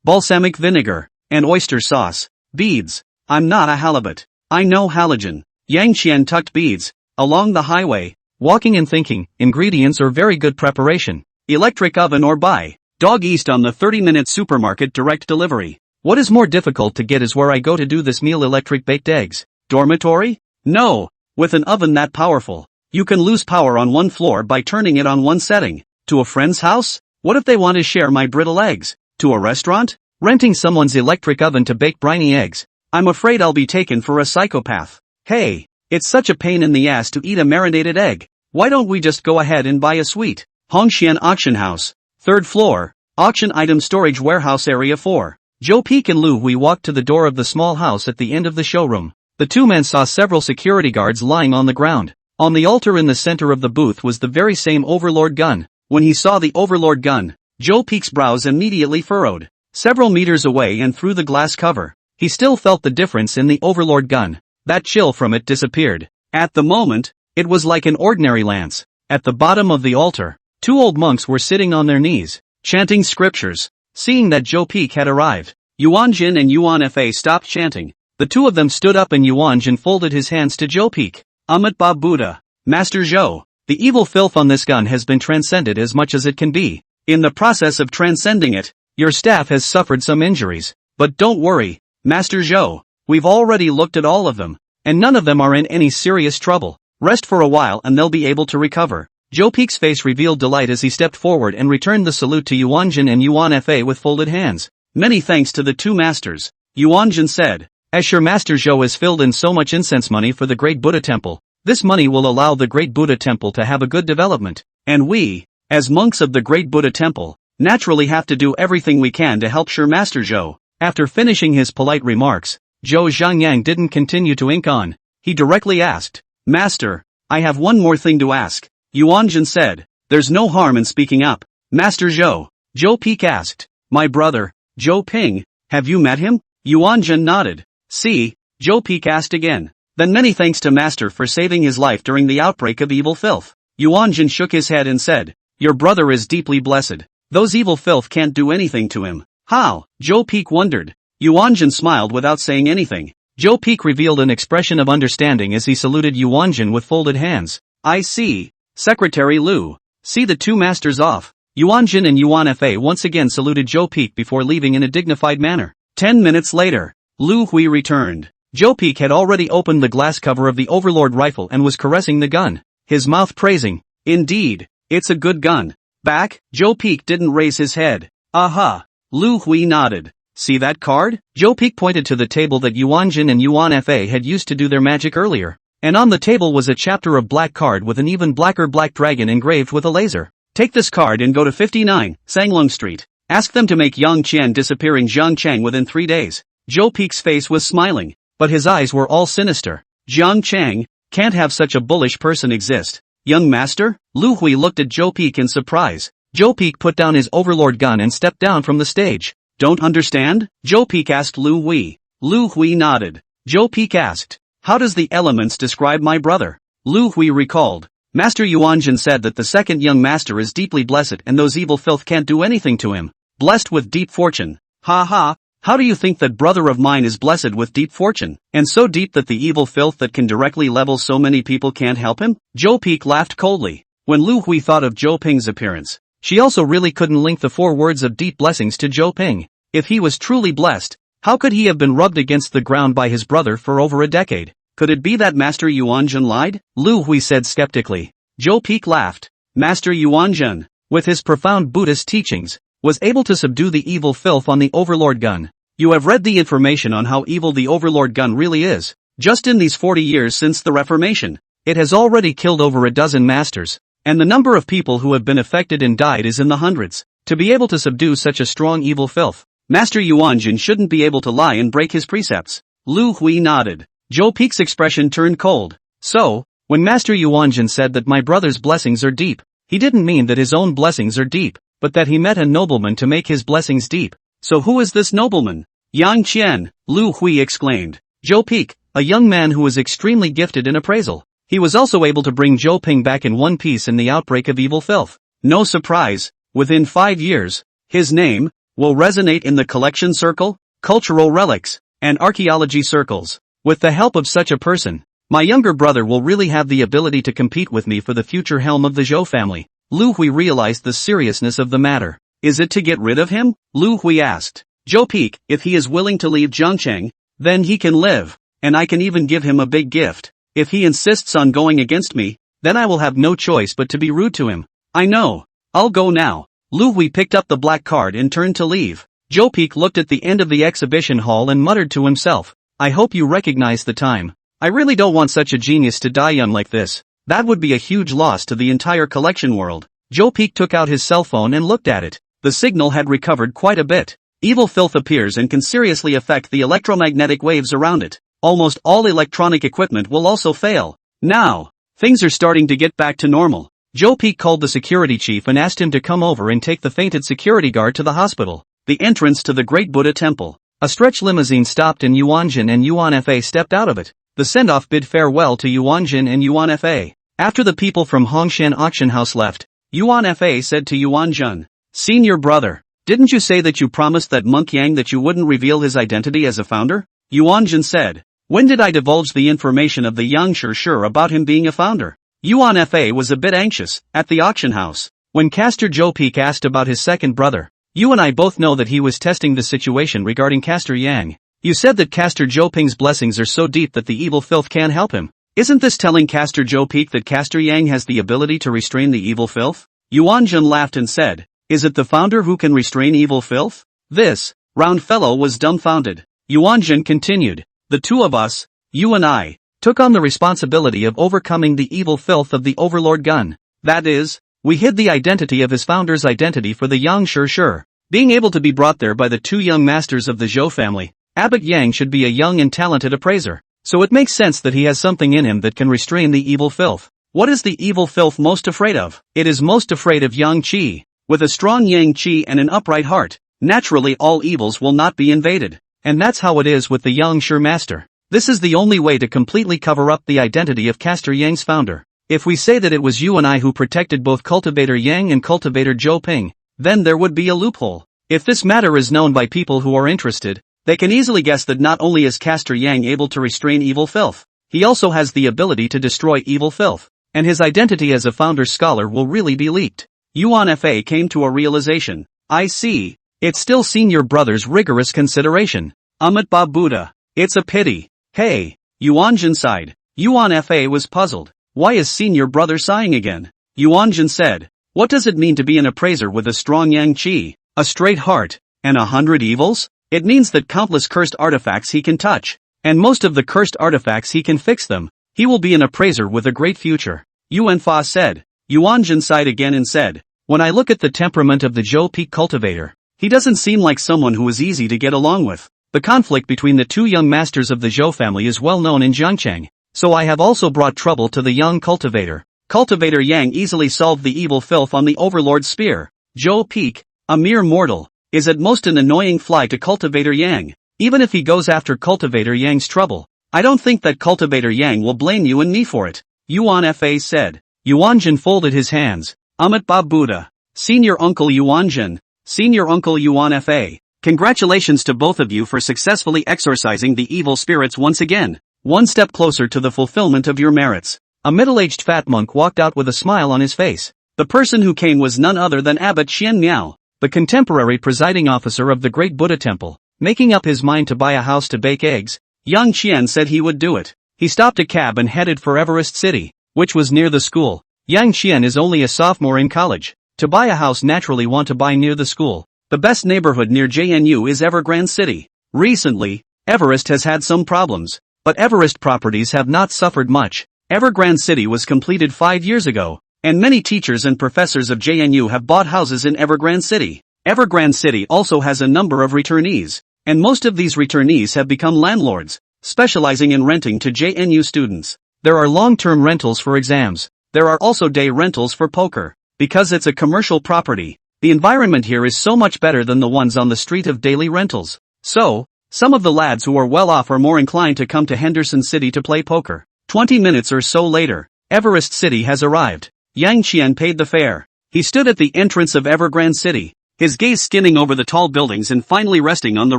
balsamic vinegar, and oyster sauce. Beads, I'm not a halibut. I know halogen. Yang Qian tucked Beads along the highway, walking and thinking, ingredients or very good preparation. Electric oven or buy. Dog East on the 30-minute supermarket direct delivery. What is more difficult to get is where I go to do this meal. Electric baked eggs. Dormitory? No. With an oven that powerful, you can lose power on one floor by turning it on one setting. To a friend's house? What if they want to share my brittle eggs? To a restaurant? Renting someone's electric oven to bake briny eggs. I'm afraid I'll be taken for a psychopath. Hey, it's such a pain in the ass to eat a marinated egg. Why don't we just go ahead and buy a suite? Hongxian Auction House. 3rd floor. Auction item storage warehouse area 4. Joe Peek and Lu Hui walked to the door of the small house at the end of the showroom. The two men saw several security guards lying on the ground. On the altar in the center of the booth was the very same Overlord gun. When he saw the Overlord gun, Joe Peek's brows immediately furrowed. Several meters away and through the glass cover, he still felt the difference in the Overlord gun. That chill from it disappeared. At the moment, it was like an ordinary lance. At the bottom of the altar, 2 old monks were sitting on their knees, chanting scriptures. Seeing that Joe Peek had arrived, Yuanjin and Yuan Fa stopped chanting. The two of them stood up and Yuanjin folded his hands to Joe Peek. Amat Ba Buddha, Master Zhou, the evil filth on this gun has been transcended as much as it can be. In the process of transcending it, your staff has suffered some injuries. But don't worry, Master Zhou, we've already looked at all of them, and none of them are in any serious trouble. Rest for a while and they'll be able to recover. Joe Peek's face revealed delight as he stepped forward and returned the salute to Yuanjin and Yuan Fa with folded hands. Many thanks to the two masters, Yuanjin said. As your Master Zhou has filled in so much incense money for the Great Buddha Temple, this money will allow the Great Buddha Temple to have a good development. And we, as monks of the Great Buddha Temple, naturally have to do everything we can to help Sure Master Zhou. After finishing his polite remarks, Zhou Zhangyang didn't continue to ink on. He directly asked, Master, I have one more thing to ask. Yuanjin said, there's no harm in speaking up. Master Zhou, Joe Peek asked, my brother, Zhou Ping, have you met him? Yuanjin nodded. See, Joe Peek asked again. Then many thanks to Master for saving his life during the outbreak of evil filth. Yuanjin shook his head and said, your brother is deeply blessed. Those evil filth can't do anything to him. How? Joe Peek wondered. Yuanjin smiled without saying anything. Joe Peek revealed an expression of understanding as he saluted Yuanjin with folded hands. I see. Secretary Lu, see the two masters off. Yuanjin and Yuan Fa once again saluted Joe Peek before leaving in a dignified manner. 10 minutes later, Lu Hui returned. Joe Peek had already opened the glass cover of the Overlord rifle and was caressing the gun, his mouth praising. Indeed, it's a good gun. Back? Joe Peek didn't raise his head. Aha. Lu Hui nodded. See that card? Joe Peek pointed to the table that Yuanjin and Yuan Fa had used to do their magic earlier. And on the table was a chapter of black card with an even blacker black dragon engraved with a laser. Take this card and go to 59, Sanglung Street. Ask them to make Yang Qian disappear in Zhangchang within 3 days. Joe Peek's face was smiling, but his eyes were all sinister. Zhangchang, can't have such a bullish person exist. Young master? Lu Hui looked at Joe Peek in surprise. Joe Peek put down his Overlord gun and stepped down from the stage. Don't understand? Joe Peek asked Lu Hui. Lu Hui nodded. Joe Peek asked, how does the elements describe my brother? Lu Hui recalled. Master Yuanjin said that the second young master is deeply blessed and those evil filth can't do anything to him. Blessed with deep fortune. Ha ha, how do you think that brother of mine is blessed with deep fortune, and so deep that the evil filth that can directly level so many people can't help him? Joe Peek laughed coldly. When Lu Hui thought of Zhou Ping's appearance, she also really couldn't link the 4 words of deep blessings to Zhou Ping. If he was truly blessed, How could he have been rubbed against the ground by his brother for over a decade? Could it be that Master Yuanjun lied? Lu Hui said skeptically. Zhou Peak laughed. Master Yuanjun, with his profound Buddhist teachings, was able to subdue the evil filth on the Overlord gun. You have read the information on how evil the Overlord gun really is. Just in these 40 years since the Reformation, it has already killed over a dozen masters, and the number of people who have been affected and died is in the hundreds. To be able to subdue such a strong evil filth, Master Yuanjun shouldn't be able to lie and break his precepts. Lu Hui nodded. Zhou Peak's expression turned cold. So, when Master Yuanjun said that my brother's blessings are deep, he didn't mean that his own blessings are deep, but that he met a nobleman to make his blessings deep. So who is this nobleman? Yang Qian, Lu Hui exclaimed. Zhou Peak, a young man who was extremely gifted in appraisal. He was also able to bring Zhou Ping back in one piece in the outbreak of evil filth. No surprise, within 5 years, his name will resonate in the collection circle, cultural relics, and archaeology circles. With the help of such a person, my younger brother will really have the ability to compete with me for the future helm of the Zhou family. Lu Hui realized the seriousness of the matter. Is it to get rid of him? Lu Hui asked. Zhou Peak, if he is willing to leave Zhangcheng, then he can live, and I can even give him a big gift. If he insists on going against me, then I will have no choice but to be rude to him. I know. I'll go now. Lu Hui picked up the black card and turned to leave. Zhou Peak looked at the end of the exhibition hall and muttered to himself, I hope you recognize the time. I really don't want such a genius to die young like this. That would be a huge loss to the entire collection world. Zhou Peak took out his cell phone and looked at it. The signal had recovered quite a bit. Evil filth appears and can seriously affect the electromagnetic waves around it. Almost all electronic equipment will also fail. Now, things are starting to get back to normal. Zhou Peak called the security chief and asked him to come over and take the fainted security guard to the hospital. The entrance to the Great Buddha Temple. A stretch limousine stopped in Yuanjin and Yuan Fa stepped out of it. The send-off bid farewell to Yuanjin and Yuan Fa. After the people from Hongshan auction house left, Yuan Fa said to Yuanjun, Senior brother, didn't you say that you promised that monk Yang that you wouldn't reveal his identity as a founder? Yuanjun said, when did I divulge the information of the young Sure about him being a founder? Yuan Fa was a bit anxious. At the auction house, when Caster Zhou Peak asked about his second brother, you and I both know that he was testing the situation regarding Caster Yang. You said that Caster Zhou Ping's blessings are so deep that the evil filth can't help him. Isn't this telling Caster Zhou Peak that Caster Yang has the ability to restrain the evil filth? Yuanjun laughed and said, is it the founder who can restrain evil filth? This round fellow was dumbfounded. Yuanjun continued, the two of us, you and I, took on the responsibility of overcoming the evil filth of the Overlord gun. That is, we hid the identity of his founder's identity for the young Sure. Being able to be brought there by the two young masters of the Zhou family, Abbot Yang should be a young and talented appraiser, so it makes sense that he has something in him that can restrain the evil filth. What is the evil filth most afraid of? It is most afraid of Yang Qi. With a strong Yang Qi and an upright heart, naturally all evils will not be invaded. And that's how it is with the young Sure master. This is the only way to completely cover up the identity of Caster Yang's founder. If we say that it was you and I who protected both Cultivator Yang and Cultivator Zhou Ping, then there would be a loophole. If this matter is known by people who are interested, they can easily guess that not only is Caster Yang able to restrain evil filth, he also has the ability to destroy evil filth, and his identity as a founder scholar will really be leaked. Yuan Fa came to a realization. I see. It's still senior brother's rigorous consideration. Amitabha Buddha. It's a pity. Hey. Yuanjun sighed. Yuan Fa was puzzled. Why is senior brother sighing again? Yuanjun said, what does it mean to be an appraiser with a strong Yang Qi, a straight heart, and 100 evils? It means that countless cursed artifacts he can touch, and most of the cursed artifacts he can fix them. He will be an appraiser with a great future. Yuan Fa said. Yuanjun sighed again and said, when I look at the temperament of the Zhou Peak cultivator, he doesn't seem like someone who is easy to get along with. The conflict between the two young masters of the Zhou family is well known in Zhangcheng, so I have also brought trouble to the young cultivator. Cultivator Yang easily solved the evil filth on the Overlord's spear. Zhou Peak, a mere mortal, is at most an annoying fly to Cultivator Yang. Even if he goes after Cultivator Yang's trouble, I don't think that Cultivator Yang will blame you and me for it. Yuan Fa said. Yuanjun folded his hands. Amitabha Buddha. Senior Uncle Yuanjun. Senior Uncle Yuan Fa. Congratulations to both of you for successfully exorcising the evil spirits once again. One step closer to the fulfillment of your merits. A middle-aged fat monk walked out with a smile on his face. The person who came was none other than Abbot Xian Miao, the contemporary presiding officer of the Great Buddha Temple. Making up his mind to buy a house to bake eggs, Yang Qian said he would do it. He stopped a cab and headed for Everest City, which was near the school. Yang Qian is only a sophomore in college. To buy a house, naturally want to buy near the school. The best neighborhood near JNU is Evergrande City. Recently, Everest has had some problems, but Everest properties have not suffered much. Evergrande City was completed 5 years ago, and many teachers and professors of JNU have bought houses in Evergrande City. Evergrande City also has a number of returnees, and most of these returnees have become landlords, specializing in renting to JNU students. There are long-term rentals for exams. There are also day rentals for poker. Because it's a commercial property, the environment here is so much better than the ones on the street of daily rentals. So, some of the lads who are well off are more inclined to come to Henderson City to play poker. 20 minutes or so later, Everest City has arrived. Yang Qian paid the fare. He stood at the entrance of Evergrande City, his gaze skinning over the tall buildings and finally resting on the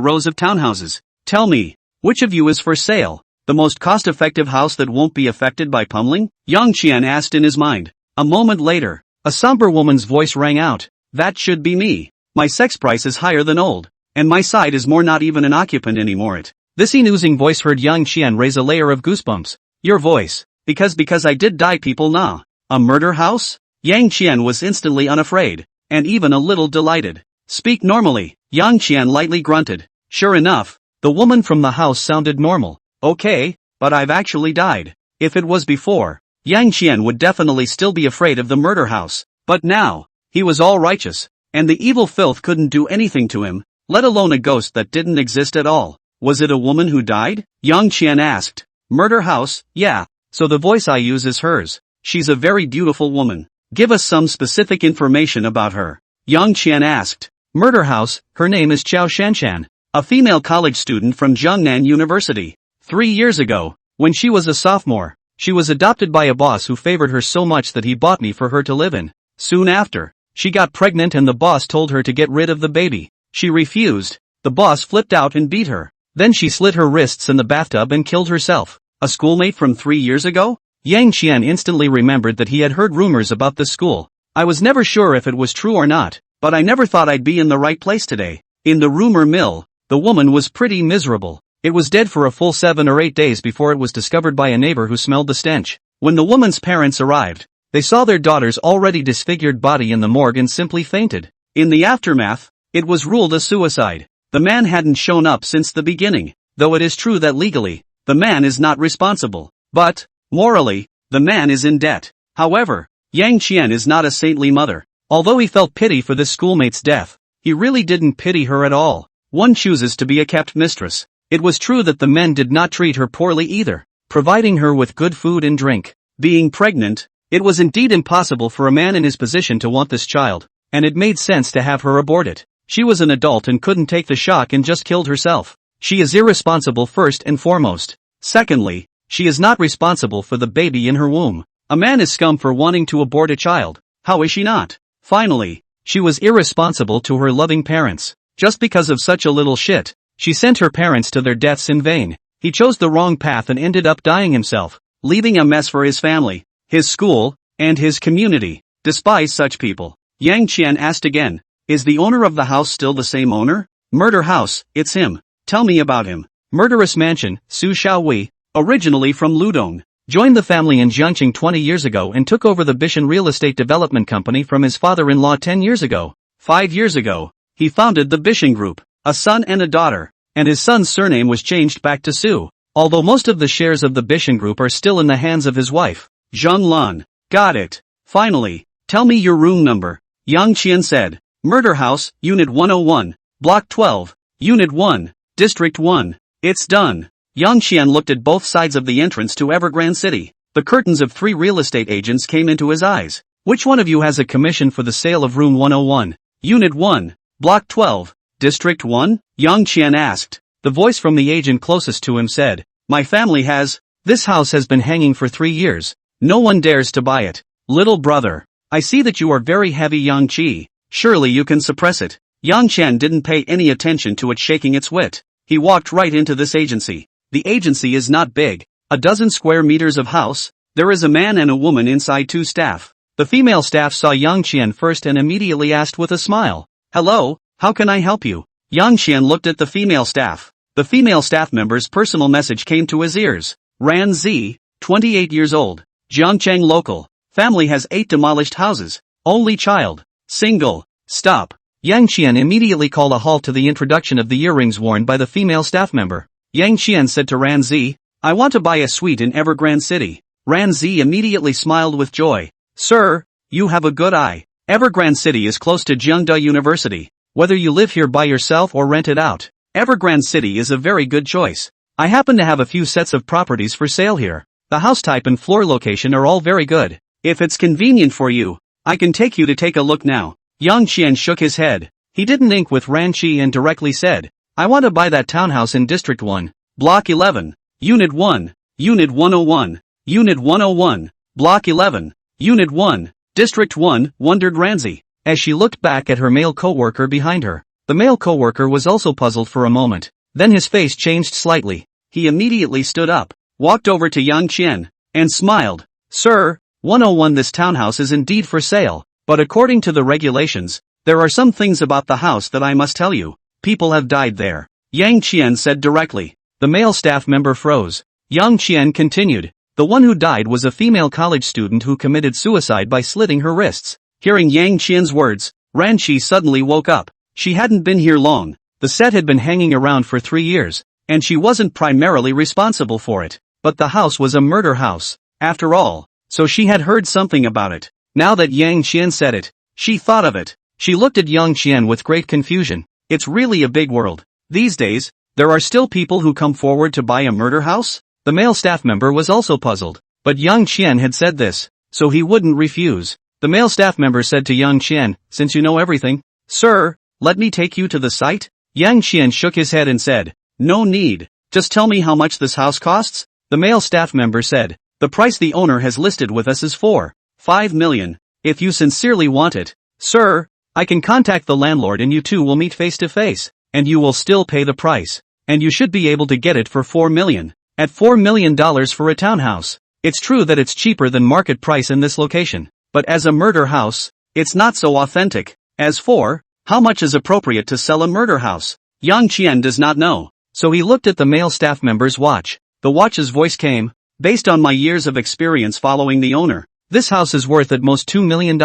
rows of townhouses. Tell me, which of you is for sale? The most cost-effective house that won't be affected by pummeling? Yang Qian asked in his mind. A moment later, a somber woman's voice rang out. That should be me. My sex price is higher than old, and my side is more not even an occupant anymore. This oozing voice heard Yang Qian raise a layer of goosebumps. Your voice. Because I did die people nah. A murder house? Yang Qian was instantly unafraid, and even a little delighted. Speak normally. Yang Qian lightly grunted. Sure enough, the woman from the house sounded normal. Okay, but I've actually died. If it was before, Yang Qian would definitely still be afraid of the murder house. But now, he was all righteous, and the evil filth couldn't do anything to him, let alone a ghost that didn't exist at all. Was it a woman who died? Yang Qian asked. Murder house? Yeah, so the voice I use is hers. She's a very beautiful woman. Give us some specific information about her. Yang Qian asked. Murder house, her name is Chao Shanshan, a female college student from Jiangnan University. 3 years ago, when she was a sophomore, she was adopted by a boss who favored her so much that he bought me for her to live in. Soon after, she got pregnant and the boss told her to get rid of the baby. She refused. The boss flipped out and beat her. Then she slit her wrists in the bathtub and killed herself. A schoolmate from 3 years ago? Yang Qian instantly remembered that he had heard rumors about this school. I was never sure if it was true or not, but I never thought I'd be in the right place today. In the rumor mill, the woman was pretty miserable. It was dead for a full 7 or 8 days before it was discovered by a neighbor who smelled the stench. When the woman's parents arrived, they saw their daughter's already disfigured body in the morgue and simply fainted. In the aftermath, it was ruled a suicide. The man hadn't shown up since the beginning, though it is true that legally, the man is not responsible. But, morally, the man is in debt. However, Yang Qian is not a saintly mother. Although he felt pity for this schoolmate's death, he really didn't pity her at all. One chooses to be a kept mistress. It was true that the men did not treat her poorly either, providing her with good food and drink. Being pregnant, it was indeed impossible for a man in his position to want this child, and it made sense to have her abort it. She was an adult and couldn't take the shock and just killed herself. She is irresponsible first and foremost. Secondly, she is not responsible for the baby in her womb. A man is scum for wanting to abort a child. How is she not? Finally, she was irresponsible to her loving parents. Just because of such a little shit, she sent her parents to their deaths in vain. He chose the wrong path and ended up dying himself, leaving a mess for his family, his school, and his community. Despise such people. Yang Qian asked again. Is the owner of the house still the same owner? Murder house, it's him. Tell me about him. Murderous mansion, Su Xiaowei, originally from Ludong, joined the family in Jiangqing 20 years ago and took over the Bishan Real Estate Development Company from his father-in-law 10 years ago. 5 years ago, he founded the Bishan Group, a son and a daughter, and his son's surname was changed back to Su, although most of the shares of the Bishan Group are still in the hands of his wife, Zhang Lan. Got it. Finally, tell me your room number, Yang Qian said. Murder House, Unit 101, Block 12, Unit 1, District 1. It's done. Yang Qian looked at both sides of the entrance to Evergrande City. The curtains of 3 real estate agents came into his eyes. Which one of you has a commission for the sale of Room 101, Unit 1, Block 12, District 1? Yang Qian asked. The voice from the agent closest to him said, My family has. This house has been hanging for 3 years. No one dares to buy it. Little brother, I see that you are very heavy Yang Qi. Surely you can suppress it. Yang Qian didn't pay any attention to it shaking its wit. He walked right into this agency. The agency is not big. A dozen square meters of house. There is a man and a woman inside 2 staff. The female staff saw Yang Qian first and immediately asked with a smile. Hello, how can I help you? Yang Xian looked at the female staff. The female staff member's personal message came to his ears. Ran Z, 28 years old. Jiangcheng local. Family has 8 demolished houses. Only child. Single. Stop. Yang Xian immediately called a halt to the introduction of the earrings worn by the female staff member. Yang Xian said to Ran Z, I want to buy a suite in Evergrande City. Ran Z immediately smiled with joy. Sir, you have a good eye. Evergrande City is close to Jiangda University. Whether you live here by yourself or rent it out, Evergrande City is a very good choice. I happen to have a few sets of properties for sale here. The house type and floor location are all very good. If it's convenient for you, I can take you to take a look now. Yang Xian shook his head. He didn't ink with Ran Qi and directly said, I want to buy that townhouse in District 1. Block 11. Unit 1. Unit 101. Unit 101. Block 11. Unit 1. District 1, wondered Ranzi, as she looked back at her male co-worker behind her. The male co-worker was also puzzled for a moment. Then his face changed slightly. He immediately stood up, walked over to Yang Qian, and smiled. Sir, 101 this townhouse is indeed for sale, but according to the regulations, there are some things about the house that I must tell you. People have died there. Yang Qian said directly. The male staff member froze. Yang Qian continued. The one who died was a female college student who committed suicide by slitting her wrists. Hearing Yang Qian's words, Ran Qi suddenly woke up. She hadn't been here long. The set had been hanging around for 3 years, and she wasn't primarily responsible for it. But the house was a murder house, after all, so she had heard something about it. Now that Yang Qian said it, she thought of it. She looked at Yang Qian with great confusion. It's really a big world. These days, there are still people who come forward to buy a murder house? The male staff member was also puzzled, but Yang Qian had said this, so he wouldn't refuse. The male staff member said to Yang Qian, since you know everything, Sir, let me take you to the site? Yang Qian shook his head and said, No need, just tell me how much this house costs? The male staff member said, The price the owner has listed with us is 5 million. If you sincerely want it, sir, I can contact the landlord and you two will meet face to face, and you will still pay the price, and you should be able to get it for 4 million. At $4 million for a townhouse. It's true that it's cheaper than market price in this location, but as a murder house, it's not so authentic. As for, how much is appropriate to sell a murder house? Yang Qian does not know, so he looked at the male staff member's watch. The watch's voice came, based on my years of experience following the owner, this house is worth at most $2 million,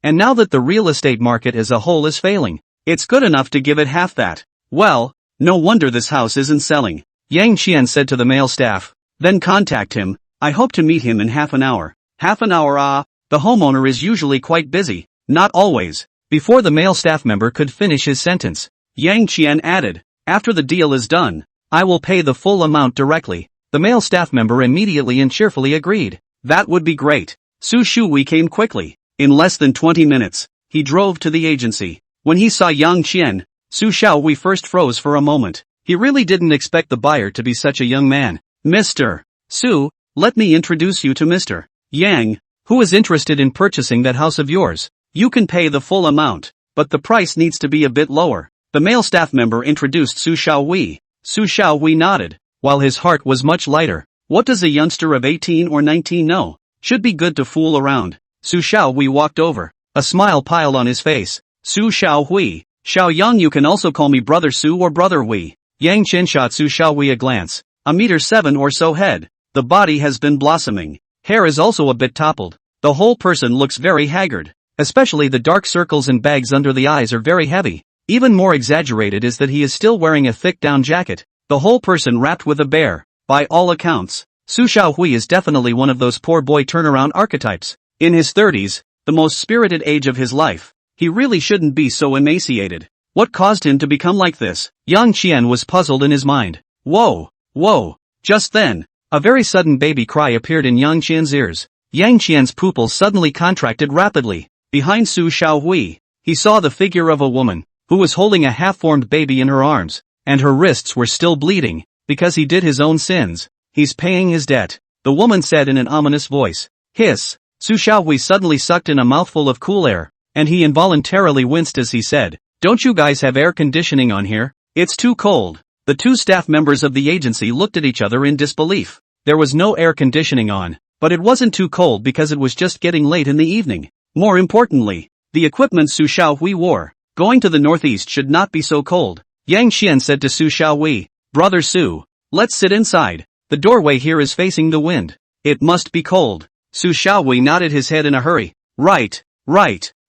and now that the real estate market as a whole is failing, it's good enough to give it half that. Well, no wonder this house isn't selling. Yang Qian said to the male staff. Then contact him, I hope to meet him in half an hour. Half an hour the homeowner is usually quite busy, not always. Before the male staff member could finish his sentence, Yang Qian added, after the deal is done, I will pay the full amount directly. The male staff member immediately and cheerfully agreed. That would be great. Su Shui came quickly. In less than 20 minutes, he drove to the agency. When he saw Yang Qian, Su Shui first froze for a moment. He really didn't expect the buyer to be such a young man. Mr. Su, let me introduce you to Mr. Yang, who is interested in purchasing that house of yours. You can pay the full amount, but the price needs to be a bit lower. The male staff member introduced Su Xiaowei. Su Xiaowei nodded, while his heart was much lighter. What does a youngster of 18 or 19 know? Should be good to fool around. Su Xiaowei walked over. A smile piled on his face. Su Xiaowei, Xiaoyang, you can also call me Brother Su or Brother Wei. Yang Qian shot Su Xiaowei a glance. 1.7 or so head. The body has been blossoming. Hair is also a bit toppled. The whole person looks very haggard. Especially the dark circles and bags under the eyes are very heavy. Even more exaggerated is that he is still wearing a thick down jacket. The whole person wrapped with a bear. By all accounts, Su Xiaohui is definitely one of those poor boy turnaround archetypes. In his 30s, the most spirited age of his life, he really shouldn't be so emaciated. What caused him to become like this? Yang Qian was puzzled in his mind. Whoa, whoa. Just then, a very sudden baby cry appeared in Yang Qian's ears. Yang Qian's pupils suddenly contracted rapidly. Behind Su Xiaohui, he saw the figure of a woman, who was holding a half-formed baby in her arms, and her wrists were still bleeding, because he did his own sins. He's paying his debt, the woman said in an ominous voice. Hiss. Su Xiaohui suddenly sucked in a mouthful of cool air, and he involuntarily winced as he said, Don't you guys have air conditioning on here? It's too cold. The two staff members of the agency looked at each other in disbelief. There was no air conditioning on, but it wasn't too cold because it was just getting late in the evening. More importantly, the equipment Su Xiaohui wore, going to the northeast should not be so cold. Yang Qian said to Su Xiaowei. Brother Su, let's sit inside. The doorway here is facing the wind. It must be cold. Su Xiaowei nodded his head in a hurry. Right.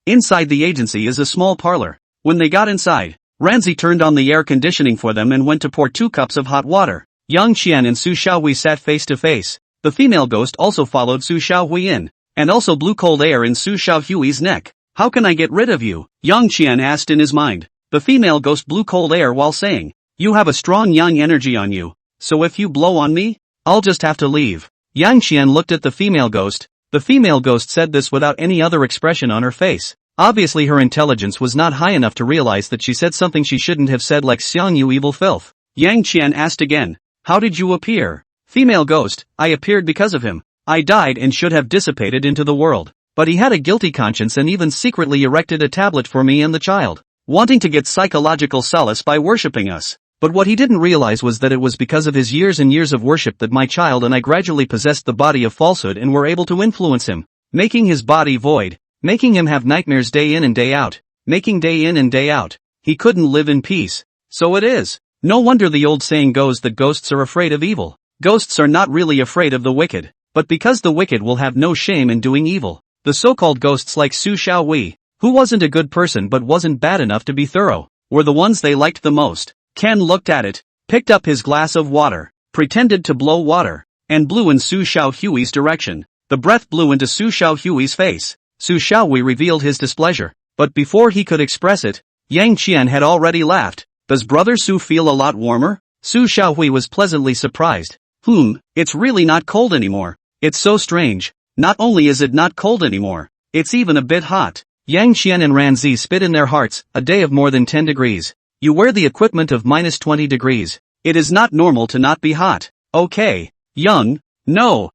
Inside the agency is a small parlor. When they got inside, Ranzi turned on the air conditioning for them and went to pour 2 cups of hot water. Yang Qian and Su Xiaowei sat face to face. The female ghost also followed Su Xiaowei in, and also blew cold air in Su Xiaohui's neck. How can I get rid of you? Yang Qian asked in his mind. The female ghost blew cold air while saying, you have a strong yang energy on you, so if you blow on me, I'll just have to leave. Yang Qian looked at the female ghost. The female ghost said this without any other expression on her face. Obviously her intelligence was not high enough to realize that she said something she shouldn't have said, like Xiang you evil filth. Yang Qian asked again, how did you appear? Female ghost, I appeared because of him. I died and should have dissipated into the world. But he had a guilty conscience and even secretly erected a tablet for me and the child, wanting to get psychological solace by worshipping us. But what he didn't realize was that it was because of his years and years of worship that my child and I gradually possessed the body of falsehood and were able to influence him, making his body void, making him have nightmares day in and day out, making day in and day out. He couldn't live in peace. So it is. No wonder the old saying goes that ghosts are afraid of evil. Ghosts are not really afraid of the wicked, but because the wicked will have no shame in doing evil. The so-called ghosts like Su Xiaowei, who wasn't a good person but wasn't bad enough to be thorough, were the ones they liked the most. Ken looked at it, picked up his glass of water, pretended to blow water, and blew in Su Xiaohui's direction. The breath blew into Su Xiaohui's face. Su Xiaowei revealed his displeasure, but before he could express it, Yang Qian had already laughed. Does Brother Su feel a lot warmer? Su Xiaowei was pleasantly surprised. It's really not cold anymore. It's so strange. Not only is it not cold anymore, it's even a bit hot. Yang Qian and Ranzi spit in their hearts. A day of more than 10 degrees. You wear the equipment of minus 20 degrees. It is not normal to not be hot. Okay. Young. No.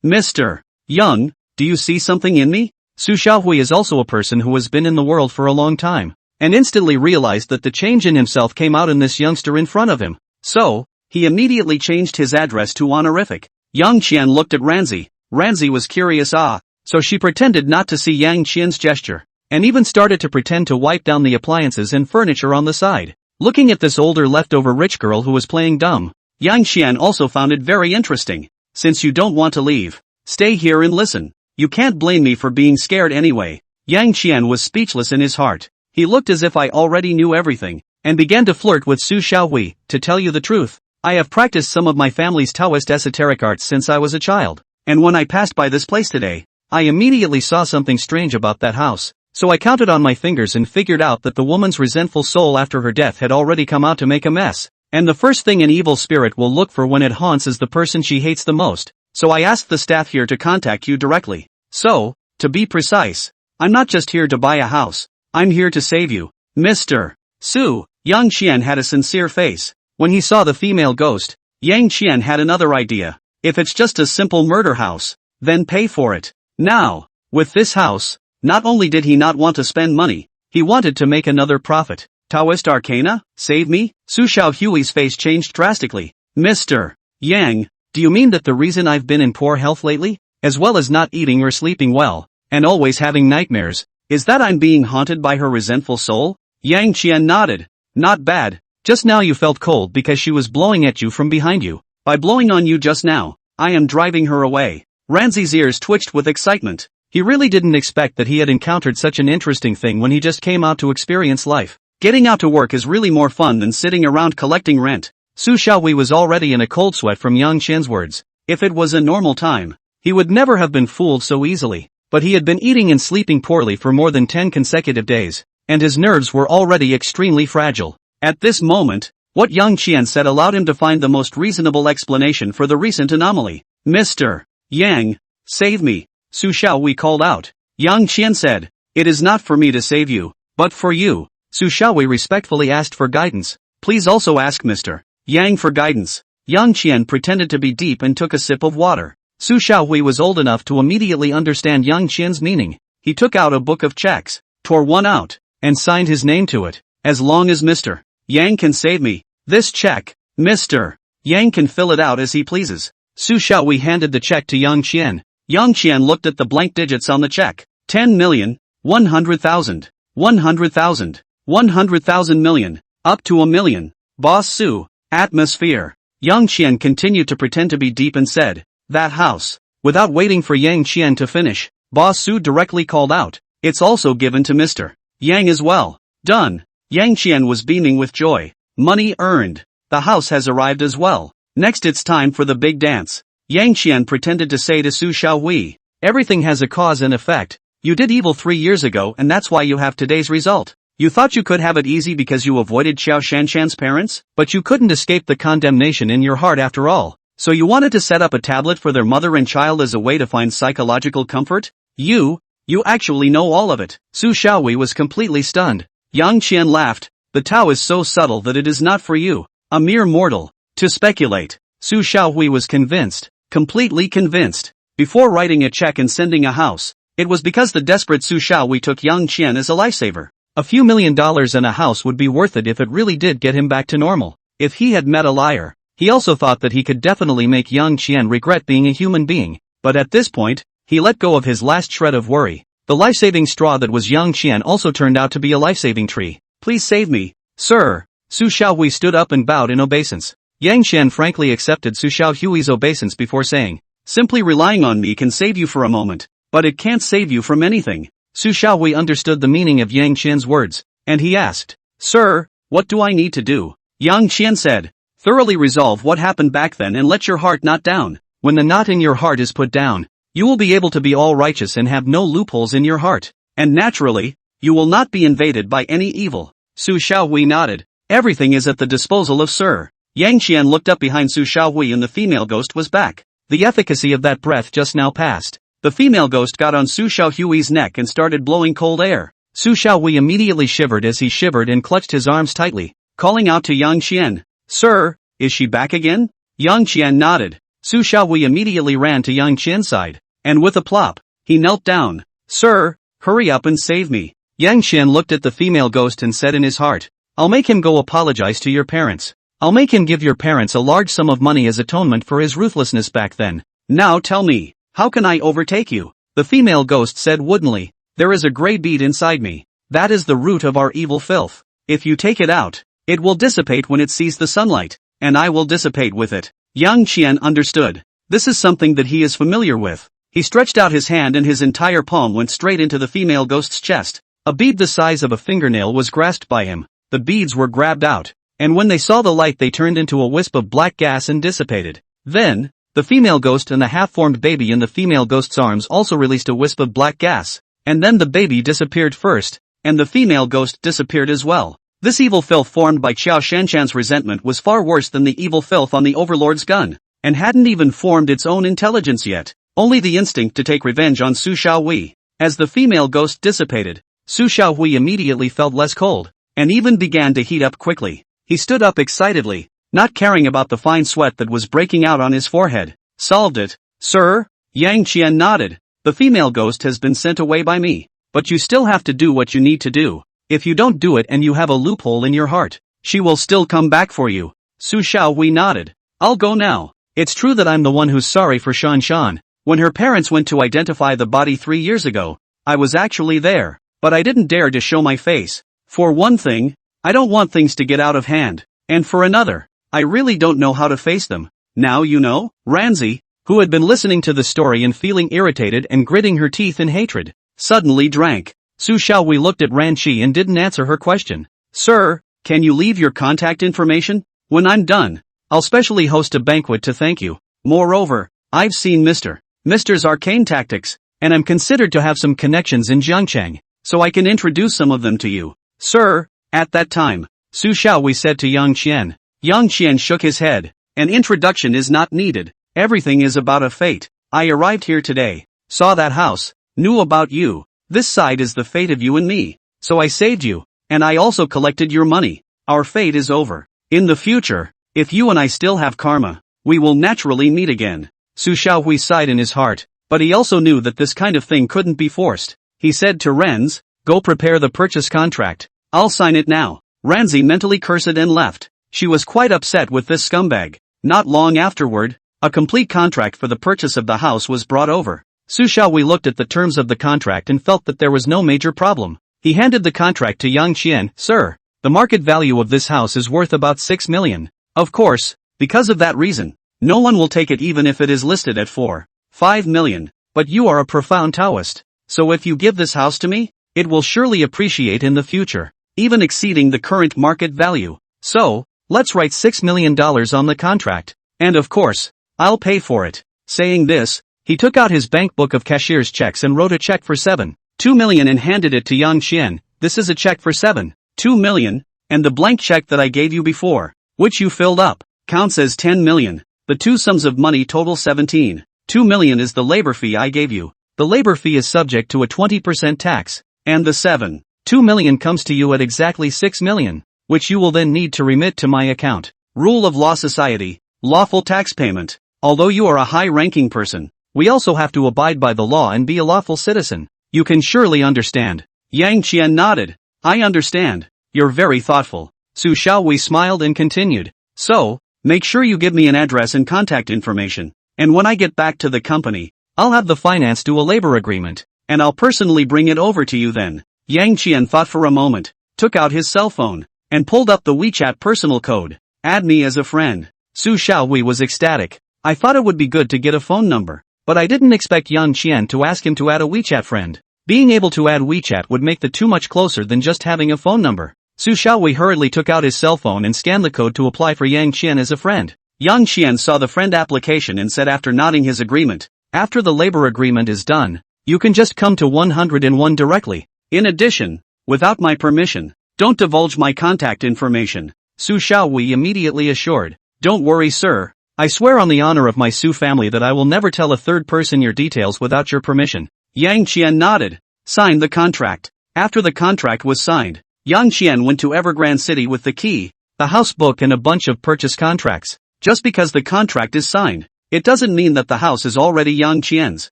Mr. Young, do you see something in me? Su Xiaohui is also a person who has been in the world for a long time, and instantly realized that the change in himself came out in this youngster in front of him. So, he immediately changed his address to honorific. Yang Qian looked at Ranzi. Ranzi was curious, so she pretended not to see Yang Qian's gesture, and even started to pretend to wipe down the appliances and furniture on the side. Looking at this older leftover rich girl who was playing dumb, Yang Qian also found it very interesting. Since you don't want to leave, stay here and listen. You can't blame me for being scared anyway. Yang Qian was speechless in his heart. He looked as if I already knew everything, and began to flirt with Su Xiaohui. To tell you the truth, I have practiced some of my family's Taoist esoteric arts since I was a child, and when I passed by this place today, I immediately saw something strange about that house. So I counted on my fingers and figured out that the woman's resentful soul after her death had already come out to make a mess. And the first thing an evil spirit will look for when it haunts is the person she hates the most. So I asked the staff here to contact you directly. So, to be precise, I'm not just here to buy a house. I'm here to save you, Mr. Su. Yang Qian had a sincere face. When he saw the female ghost, Yang Qian had another idea. If it's just a simple murder house, then pay for it. Now, with this house, not only did he not want to spend money, he wanted to make another profit. Taoist Arcana? Save me? Su Xiaohui's face changed drastically. Mr. Yang, do you mean that the reason I've been in poor health lately, as well as not eating or sleeping well, and always having nightmares, is that I'm being haunted by her resentful soul? Yang Qian nodded. Not bad. Just now you felt cold because she was blowing at you from behind you. By blowing on you just now, I am driving her away. Ranzi's ears twitched with excitement. He really didn't expect that he had encountered such an interesting thing when he just came out to experience life. Getting out to work is really more fun than sitting around collecting rent. Su Xiaowei was already in a cold sweat from Yang Qian's words. If it was a normal time, he would never have been fooled so easily. But he had been eating and sleeping poorly for more than 10 consecutive days, and his nerves were already extremely fragile. At this moment, what Yang Qian said allowed him to find the most reasonable explanation for the recent anomaly. Mr. Yang, save me, Su Xiaowei called out. Yang Qian said, it is not for me to save you, but for you. Su Xiaowei respectfully asked for guidance. Please also ask Mr. Yang for guidance. Yang Qian pretended to be deep and took a sip of water. Su Xiaowei was old enough to immediately understand Yang Qian's meaning. He took out a book of checks, tore one out, and signed his name to it. As long as Mr. Yang can save me, this check, Mr. Yang can fill it out as he pleases. Su Xiaowei handed the check to Yang Qian. Yang Qian looked at the blank digits on the check. 10 million, 100,000, 100,000, 100,000 million. Up to 1 million. Boss Su. Atmosphere. Yang Qian continued to pretend to be deep and said, that house. Without waiting for Yang Qian to finish, Boss Su directly called out, it's also given to Mr. Yang as well. Done. Yang Qian was beaming with joy. Money earned. The house has arrived as well. Next it's time for the big dance. Yang Qian pretended to say to Su Xiaohui, everything has a cause and effect. You did evil 3 years ago and that's why you have today's result. You thought you could have it easy because you avoided Xiao Shanshan's parents? But you couldn't escape the condemnation in your heart after all. So you wanted to set up a tablet for their mother and child as a way to find psychological comfort? You actually know all of it. Su Xiaohui was completely stunned. Yang Qian laughed. The Tao is so subtle that it is not for you, a mere mortal, to speculate. Su Xiaohui was convinced, completely convinced. Before writing a check and sending a house, it was because the desperate Su Xiaohui took Yang Qian as a lifesaver. A few $1 million and a house would be worth it if it really did get him back to normal. If he had met a liar, he also thought that he could definitely make Yang Qian regret being a human being. But at this point, he let go of his last shred of worry. The life-saving straw that was Yang Qian also turned out to be a life-saving tree. Please save me, sir. Su Xiaohui stood up and bowed in obeisance. Yang Qian frankly accepted Su Xiaohui's obeisance before saying, simply relying on me can save you for a moment, but it can't save you from anything. Su Xiaohui understood the meaning of Yang Qian's words, and he asked, sir, what do I need to do? Yang Qian said, thoroughly resolve what happened back then and let your heart not down. When the knot in your heart is put down, you will be able to be all righteous and have no loopholes in your heart. And naturally, you will not be invaded by any evil. Su Xiaohui nodded. Everything is at the disposal of Sir. Yang Qian looked up behind Su Xiaohui and the female ghost was back. The efficacy of that breath just now passed. The female ghost got on Su Xiaohui's neck and started blowing cold air. Su Xiaohui immediately shivered as he shivered and clutched his arms tightly, calling out to Yang Qian, sir, is she back again? Yang Qian nodded. Su Xiaohui immediately ran to Yang Qian's side, and with a plop, he knelt down. Sir, hurry up and save me. Yang Qian looked at the female ghost and said in his heart, I'll make him go apologize to your parents. I'll make him give your parents a large sum of money as atonement for his ruthlessness back then. Now tell me, how can I overtake you? The female ghost said woodenly, there is a gray bead inside me. That is the root of our evil filth. If you take it out, it will dissipate when it sees the sunlight, and I will dissipate with it. Yang Qian understood. This is something that he is familiar with. He stretched out his hand and his entire palm went straight into the female ghost's chest. A bead the size of a fingernail was grasped by him. The beads were grabbed out, and when they saw the light they turned into a wisp of black gas and dissipated. Then, the female ghost and the half-formed baby in the female ghost's arms also released a wisp of black gas, and then the baby disappeared first, and the female ghost disappeared as well. This evil filth formed by Xiao Shanshan's resentment was far worse than the evil filth on the Overlord's gun, and hadn't even formed its own intelligence yet, only the instinct to take revenge on Su Xiaohui. As the female ghost dissipated, Su Xiaohui immediately felt less cold, and even began to heat up quickly. He stood up excitedly, not caring about the fine sweat that was breaking out on his forehead. Solved it, sir? Yang Qian nodded. The female ghost has been sent away by me, but you still have to do what you need to do. If you don't do it and you have a loophole in your heart, she will still come back for you. Su Xiaohui nodded. I'll go now. It's true that I'm the one who's sorry for Shanshan. When her parents went to identify the body 3 years ago, I was actually there, but I didn't dare to show my face. For one thing, I don't want things to get out of hand, and for another, I really don't know how to face them. Now you know? Ranzi, who had been listening to the story and feeling irritated and gritting her teeth in hatred, suddenly drank. Su Xiaohui looked at Ran Qi and didn't answer her question. Sir, can you leave your contact information? When I'm done, I'll specially host a banquet to thank you. Moreover, I've seen Mr.'s arcane tactics, and I'm considered to have some connections in Jiangcheng, so I can introduce some of them to you. Sir, at that time, Su Xiaohui said to Yang Qian. Yang Qian shook his head. An introduction is not needed. Everything is about a fate. I arrived here today, saw that house, knew about you. This side is the fate of you and me. So I saved you, and I also collected your money. Our fate is over. In the future, if you and I still have karma, we will naturally meet again. Su Xiaohui sighed in his heart, but he also knew that this kind of thing couldn't be forced. He said to Renz, go prepare the purchase contract. I'll sign it now. Ranzi mentally cursed and left. She was quite upset with this scumbag. Not long afterward, a complete contract for the purchase of the house was brought over. Su Xiaohui looked at the terms of the contract and felt that there was no major problem. He handed the contract to Yang Qian. Sir, The market value of this house is worth about 6 million. Of course, because of that reason, no one will take it even if it is listed at 5 million. But you are a profound Taoist. So if you give this house to me, it will surely appreciate in the future, even exceeding the current market value. So, let's write $6 million on the contract. And of course, I'll pay for it. Saying this, he took out his bank book of cashier's checks and wrote a check for 7.2 million and handed it to Yang Qian. This is a check for 7.2 million, and the blank check that I gave you before, which you filled up, counts as 10 million. The two sums of money total 17.2 million is the labor fee I gave you. The labor fee is subject to a 20% tax, and the 7.2 million comes to you at exactly 6 million, which you will then need to remit to my account. Rule of law society, lawful tax payment. Although you are a high-ranking person, we also have to abide by the law and be a lawful citizen. You can surely understand. Yang Qian nodded. I understand. You're very thoughtful. Su Xiaowei smiled and continued. So, make sure you give me an address and contact information, and when I get back to the company, I'll have the finance do a labor agreement, and I'll personally bring it over to you then. Yang Qian thought for a moment, took out his cell phone, and pulled up the WeChat personal code. Add me as a friend. Su Xiaowei was ecstatic. I thought it would be good to get a phone number, but I didn't expect Yang Qian to ask him to add a WeChat friend. Being able to add WeChat would make the two much closer than just having a phone number. Su Xiaowei hurriedly took out his cell phone and scanned the code to apply for Yang Qian as a friend. Yang Qian saw the friend application and said after nodding his agreement, after the labor agreement is done, you can just come to 101 directly. In addition, without my permission, don't divulge my contact information. Su Xiaowei immediately assured. Don't worry, sir. I swear on the honor of my Su family that I will never tell a third person your details without your permission. Yang Qian nodded. Signed the contract. After the contract was signed, Yang Qian went to Evergrande City with the key, the house book and a bunch of purchase contracts. Just because the contract is signed, it doesn't mean that the house is already Yang Qian's.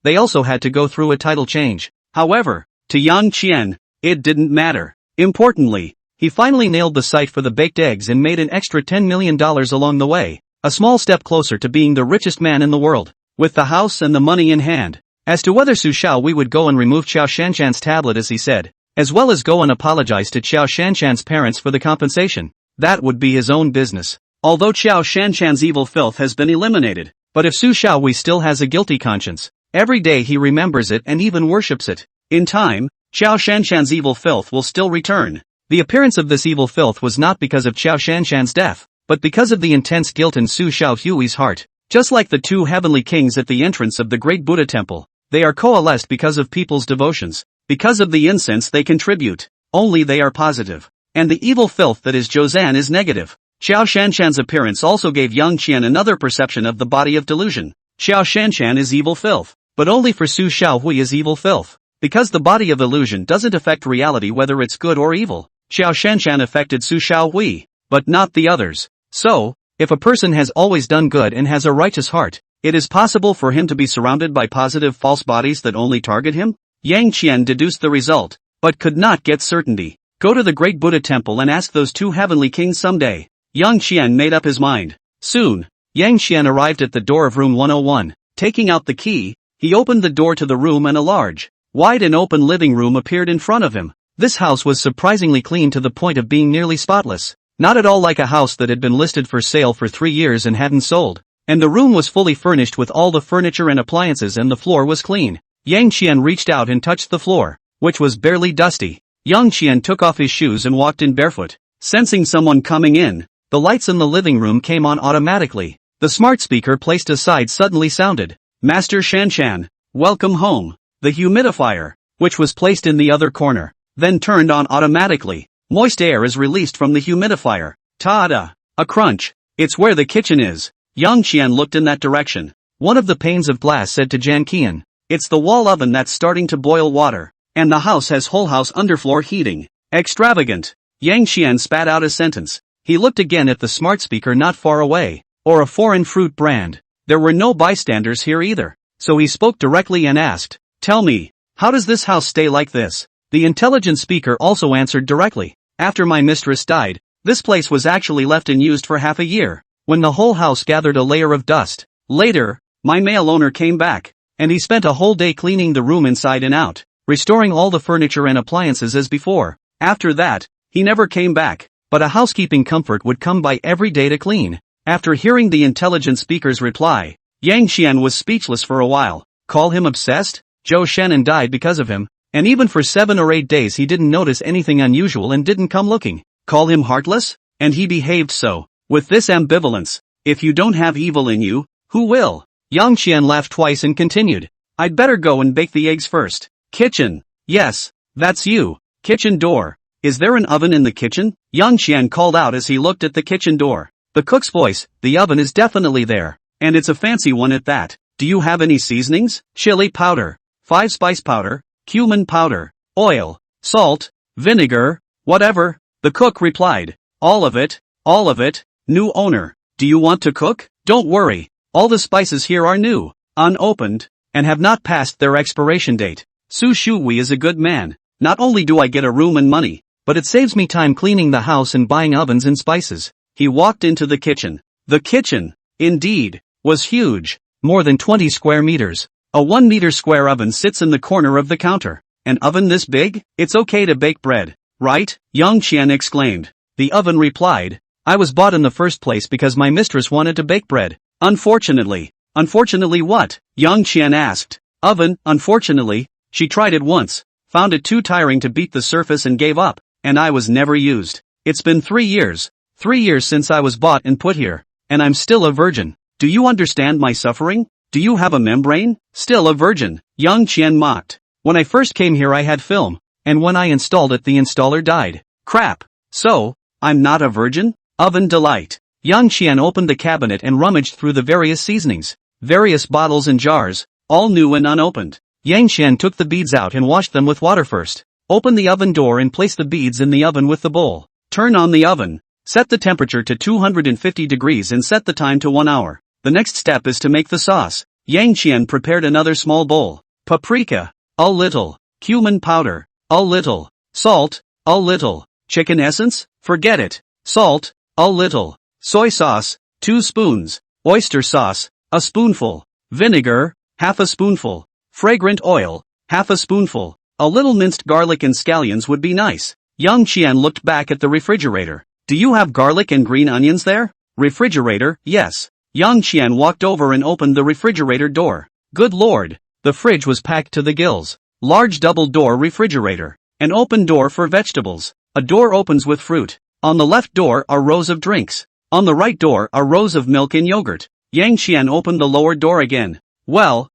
They also had to go through a title change. However, to Yang Qian, it didn't matter. Importantly, he finally nailed the site for the baked eggs and made an extra $10 million along the way, a small step closer to being the richest man in the world, with the house and the money in hand. As to whether Su Xiaowei would go and remove Qiao Shanshan's tablet as he said, as well as go and apologize to Qiao Shanshan's parents for the compensation, that would be his own business. Although Qiao Shanshan's evil filth has been eliminated, but if Su Xiaowei still has a guilty conscience, every day he remembers it and even worships it. In time, Qiao Shanshan's evil filth will still return. The appearance of this evil filth was not because of Qiao Shanshan's death, but because of the intense guilt in Su Xiaohui's heart. Just like the two heavenly kings at the entrance of the great Buddha temple, they are coalesced because of people's devotions, because of the incense they contribute. Only they are positive. And the evil filth that is Zhozan is negative. Qiao Shanshan's appearance also gave Yang Qian another perception of the body of delusion. Qiao Shanshan is evil filth, but only for Su Xiaohui is evil filth. Because the body of illusion doesn't affect reality whether it's good or evil, Qiao Shanshan affected Su Xiaohui, but not the others. So, if a person has always done good and has a righteous heart, it is possible for him to be surrounded by positive false bodies that only target him? Yang Qian deduced the result, but could not get certainty. Go to the great Buddha temple and ask those two heavenly kings someday. Yang Qian made up his mind. Soon, Yang Qian arrived at the door of room 101. Taking out the key, he opened the door to the room and a large, wide and open living room appeared in front of him. This house was surprisingly clean to the point of being nearly spotless. Not at all like a house that had been listed for sale for 3 years and hadn't sold. And the room was fully furnished with all the furniture and appliances and the floor was clean. Yang Qian reached out and touched the floor, which was barely dusty. Yang Qian took off his shoes and walked in barefoot. Sensing someone coming in, the lights in the living room came on automatically. The smart speaker placed aside suddenly sounded. Master Shanshan, welcome home. The humidifier, which was placed in the other corner, then turned on automatically. Moist air is released from the humidifier. Ta-da! A crunch. It's where the kitchen is. Yang Qian looked in that direction. One of the panes of glass said to Jan Qian, it's the wall oven that's starting to boil water. And the house has whole house underfloor heating. Extravagant. Yang Qian spat out a sentence. He looked again at the smart speaker not far away. Or a foreign fruit brand. There were no bystanders here either. So he spoke directly and asked, tell me, how does this house stay like this? The intelligent speaker also answered directly. After my mistress died, this place was actually left unused for half a year, when the whole house gathered a layer of dust. Later, my male owner came back, and he spent a whole day cleaning the room inside and out, restoring all the furniture and appliances as before. After that, he never came back. But a housekeeping comfort would come by every day to clean. After hearing the intelligent speaker's reply, Yang Qian was speechless for a while. Call him obsessed? Zhou Shannon died because of him, and even for 7 or 8 days he didn't notice anything unusual and didn't come looking. Call him heartless? And he behaved so, with this ambivalence. If you don't have evil in you, who will? Yang Qian laughed twice and continued. I'd better go and bake the eggs first. Kitchen. Yes, that's you. Kitchen door. Is there an oven in the kitchen? Yang Qian called out as he looked at the kitchen door. The cook's voice, the oven is definitely there. And it's a fancy one at that. Do you have any seasonings? Chili powder, 5 spice powder, cumin powder, oil, salt, vinegar, whatever. The cook replied. All of it, all of it. New owner. Do you want to cook? Don't worry. All the spices here are new, unopened, and have not passed their expiration date. Su Shui is a good man. Not only do I get a room and money, but it saves me time cleaning the house and buying ovens and spices. He walked into the kitchen. The kitchen, indeed, was huge. More than 20 square meters. A 1 meter square oven sits in the corner of the counter. An oven this big? It's okay to bake bread, right? Yang Qian exclaimed. The oven replied. I was bought in the first place because my mistress wanted to bake bread. Unfortunately. Unfortunately what? Yang Qian asked. Oven, unfortunately. She tried it once, found it too tiring to beat the surface and gave up, and I was never used. It's been 3 years. 3 years since I was bought and put here, and I'm still a virgin. Do you understand my suffering? Do you have a membrane? Still a virgin. Yang Qian mocked. When I first came here I had film, and when I installed it the installer died. Crap. So, I'm not a virgin? Oven delight. Yang Qian opened the cabinet and rummaged through the various seasonings, various bottles and jars, all new and unopened. Yang Qian took the beads out and washed them with water first. Open the oven door and place the beads in the oven with the bowl. Turn on the oven. Set the temperature to 250 degrees and set the time to 1 hour. The next step is to make the sauce. Yang Qian prepared another small bowl. Paprika, a little. Cumin powder, a little. Salt, a little. Chicken essence? Forget it. Salt, a little. Soy sauce, 2 spoons. Oyster sauce, a spoonful. Vinegar, half a spoonful. Fragrant oil, half a spoonful. A little minced garlic and scallions would be nice. Yang Qian looked back at the refrigerator. Do you have garlic and green onions there? Refrigerator, yes. Yang Qian walked over and opened the refrigerator door. Good lord, the fridge was packed to the gills. Large double-door refrigerator. An open door for vegetables. A door opens with fruit. On the left door are rows of drinks. On the right door are rows of milk and yogurt. Yang Qian opened the lower door again. Well.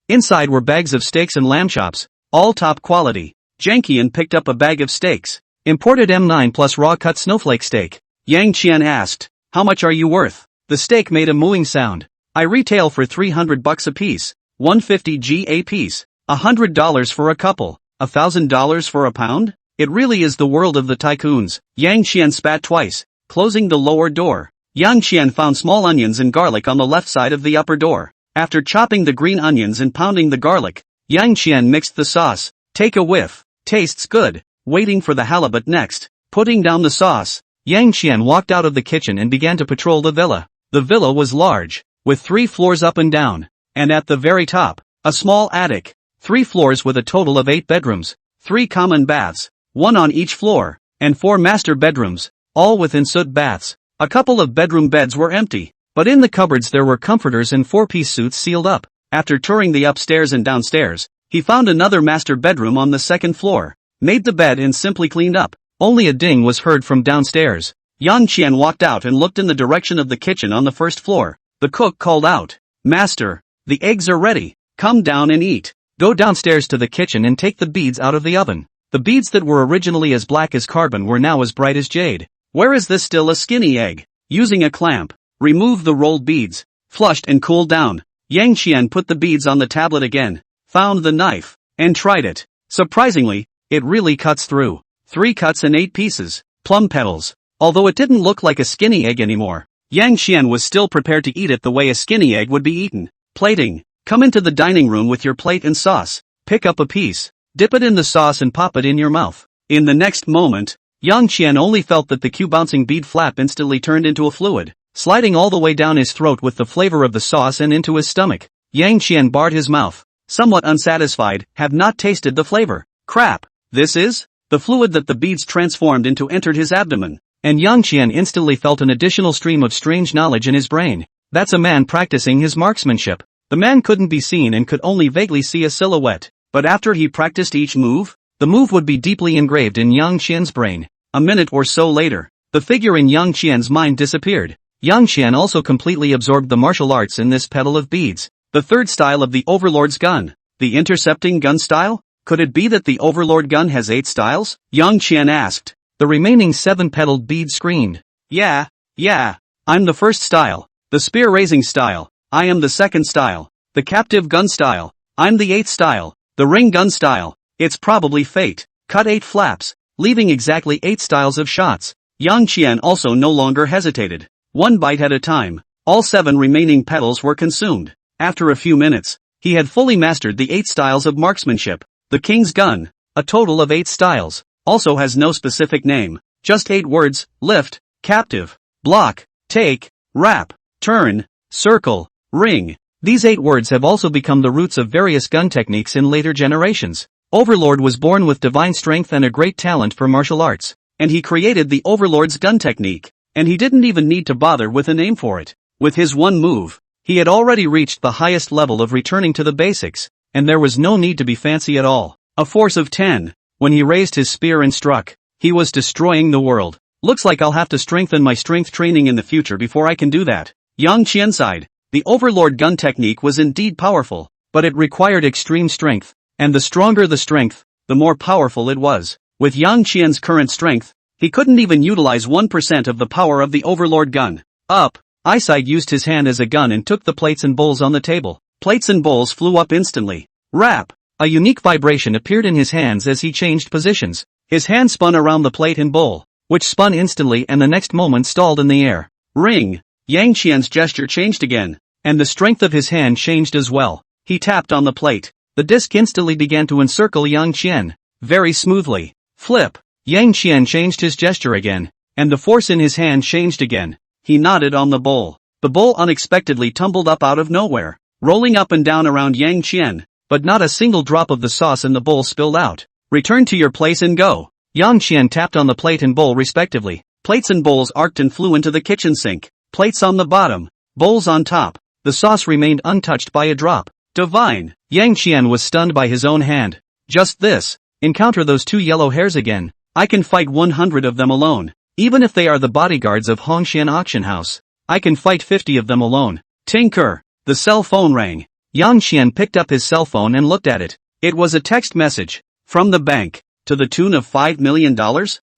Inside were bags of steaks and lamb chops, all top quality. Yang Qian picked up a bag of steaks. Imported M9 plus raw-cut snowflake steak. Yang Qian asked, how much are you worth? The steak made a mooing sound. I retail for $300 a piece, $150 a piece, $100 for a couple, $1,000 for a pound? It really is the world of the tycoons. Yang Qian spat twice, closing the lower door. Yang Qian found small onions and garlic on the left side of the upper door. After chopping the green onions and pounding the garlic, Yang Qian mixed the sauce. Take a whiff. Tastes good. Waiting for the halibut next. Putting down the sauce, Yang Qian walked out of the kitchen and began to patrol the villa. The villa was large, with 3 floors up and down, and at the very top, a small attic. 3 floors with a total of 8 bedrooms, 3 common baths, 1 on each floor, and 4 master bedrooms, all with ensuite baths. A couple of bedroom beds were empty, but in the cupboards there were comforters and 4-piece suits sealed up. After touring the upstairs and downstairs, he found another master bedroom on the 2nd floor, made the bed and simply cleaned up. Only a ding was heard from downstairs. Yang Qian walked out and looked in the direction of the kitchen on the 1st floor. The cook called out, Master, the eggs are ready. Come down and eat. Go downstairs to the kitchen and take the beads out of the oven. The beads that were originally as black as carbon were now as bright as jade. Where is this still a skinny egg? Using a clamp, remove the rolled beads. Flushed and cooled down. Yang Qian put the beads on the tablet again, found the knife, and tried it. Surprisingly, it really cuts through. 3 cuts and 8 pieces. Plum petals. Although it didn't look like a skinny egg anymore, Yang Qian was still prepared to eat it the way a skinny egg would be eaten. Plating. Come into the dining room with your plate and sauce. Pick up a piece. Dip it in the sauce and pop it in your mouth. In the next moment, Yang Qian only felt that the cue-bouncing bead flap instantly turned into a fluid, sliding all the way down his throat with the flavor of the sauce and into his stomach. Yang Qian barred his mouth, somewhat unsatisfied, have not tasted the flavor. Crap. This is? The fluid that the beads transformed into entered his abdomen. And Yang Qian instantly felt an additional stream of strange knowledge in his brain. That's a man practicing his marksmanship. The man couldn't be seen and could only vaguely see a silhouette. But after he practiced each move, the move would be deeply engraved in Yang Qian's brain. A minute or so later, the figure in Yang Qian's mind disappeared. Yang Qian also completely absorbed the martial arts in this petal of beads. The third style of the Overlord's gun. The intercepting gun style? Could it be that the Overlord gun has 8 styles? Yang Qian asked. The remaining 7-petaled beads screamed. Yeah. I'm the first style. The spear-raising style. I am the second style. The captive gun style. I'm the 8th style. The ring gun style. It's probably fate. Cut 8 flaps, leaving exactly 8 styles of shots. Yang Qian also no longer hesitated. One bite at a time, all 7 remaining petals were consumed. After a few minutes, he had fully mastered the 8 styles of marksmanship. The king's gun, a total of 8 styles, also has no specific name, just 8 words: lift, captive, block, take, wrap, turn, circle, ring. These 8 words have also become the roots of various gun techniques in later generations. Overlord was born with divine strength and a great talent for martial arts, and he created the Overlord's gun technique, and he didn't even need to bother with a name for it. With his one move, he had already reached the highest level of returning to the basics, and there was no need to be fancy at all. A force of 10. When he raised his spear and struck, he was destroying the world. Looks like I'll have to strengthen my strength training in the future before I can do that. Yang Qian sighed. The Overlord gun technique was indeed powerful, but it required extreme strength, and the stronger the strength, the more powerful it was. With Yang Qian's current strength, he couldn't even utilize 1% of the power of the Overlord gun. Up. Eyesight used his hand as a gun and took the plates and bowls on the table. Plates and bowls flew up instantly. Rap! A unique vibration appeared in his hands as he changed positions. His hand spun around the plate and bowl, which spun instantly and the next moment stalled in the air. Ring! Yang Qian's gesture changed again, and the strength of his hand changed as well. He tapped on the plate. The disc instantly began to encircle Yang Qian, very smoothly. Flip! Yang Qian changed his gesture again, and the force in his hand changed again. He nodded on the bowl. The bowl unexpectedly tumbled up out of nowhere, rolling up and down around Yang Qian, but not a single drop of the sauce in the bowl spilled out. Return to your place and go. Yang Qian tapped on the plate and bowl respectively. Plates and bowls arced and flew into the kitchen sink. Plates on the bottom, bowls on top. The sauce remained untouched by a drop. Divine! Yang Qian was stunned by his own hand. Just this. Encounter those 2 yellow hairs again. I can fight 100 of them alone. Even if they are the bodyguards of Hongshan Auction House, I can fight 50 of them alone. Tinker! The cell phone rang. Yang Qian picked up his cell phone and looked at it. It was a text message. From the bank. To the tune of $5 million?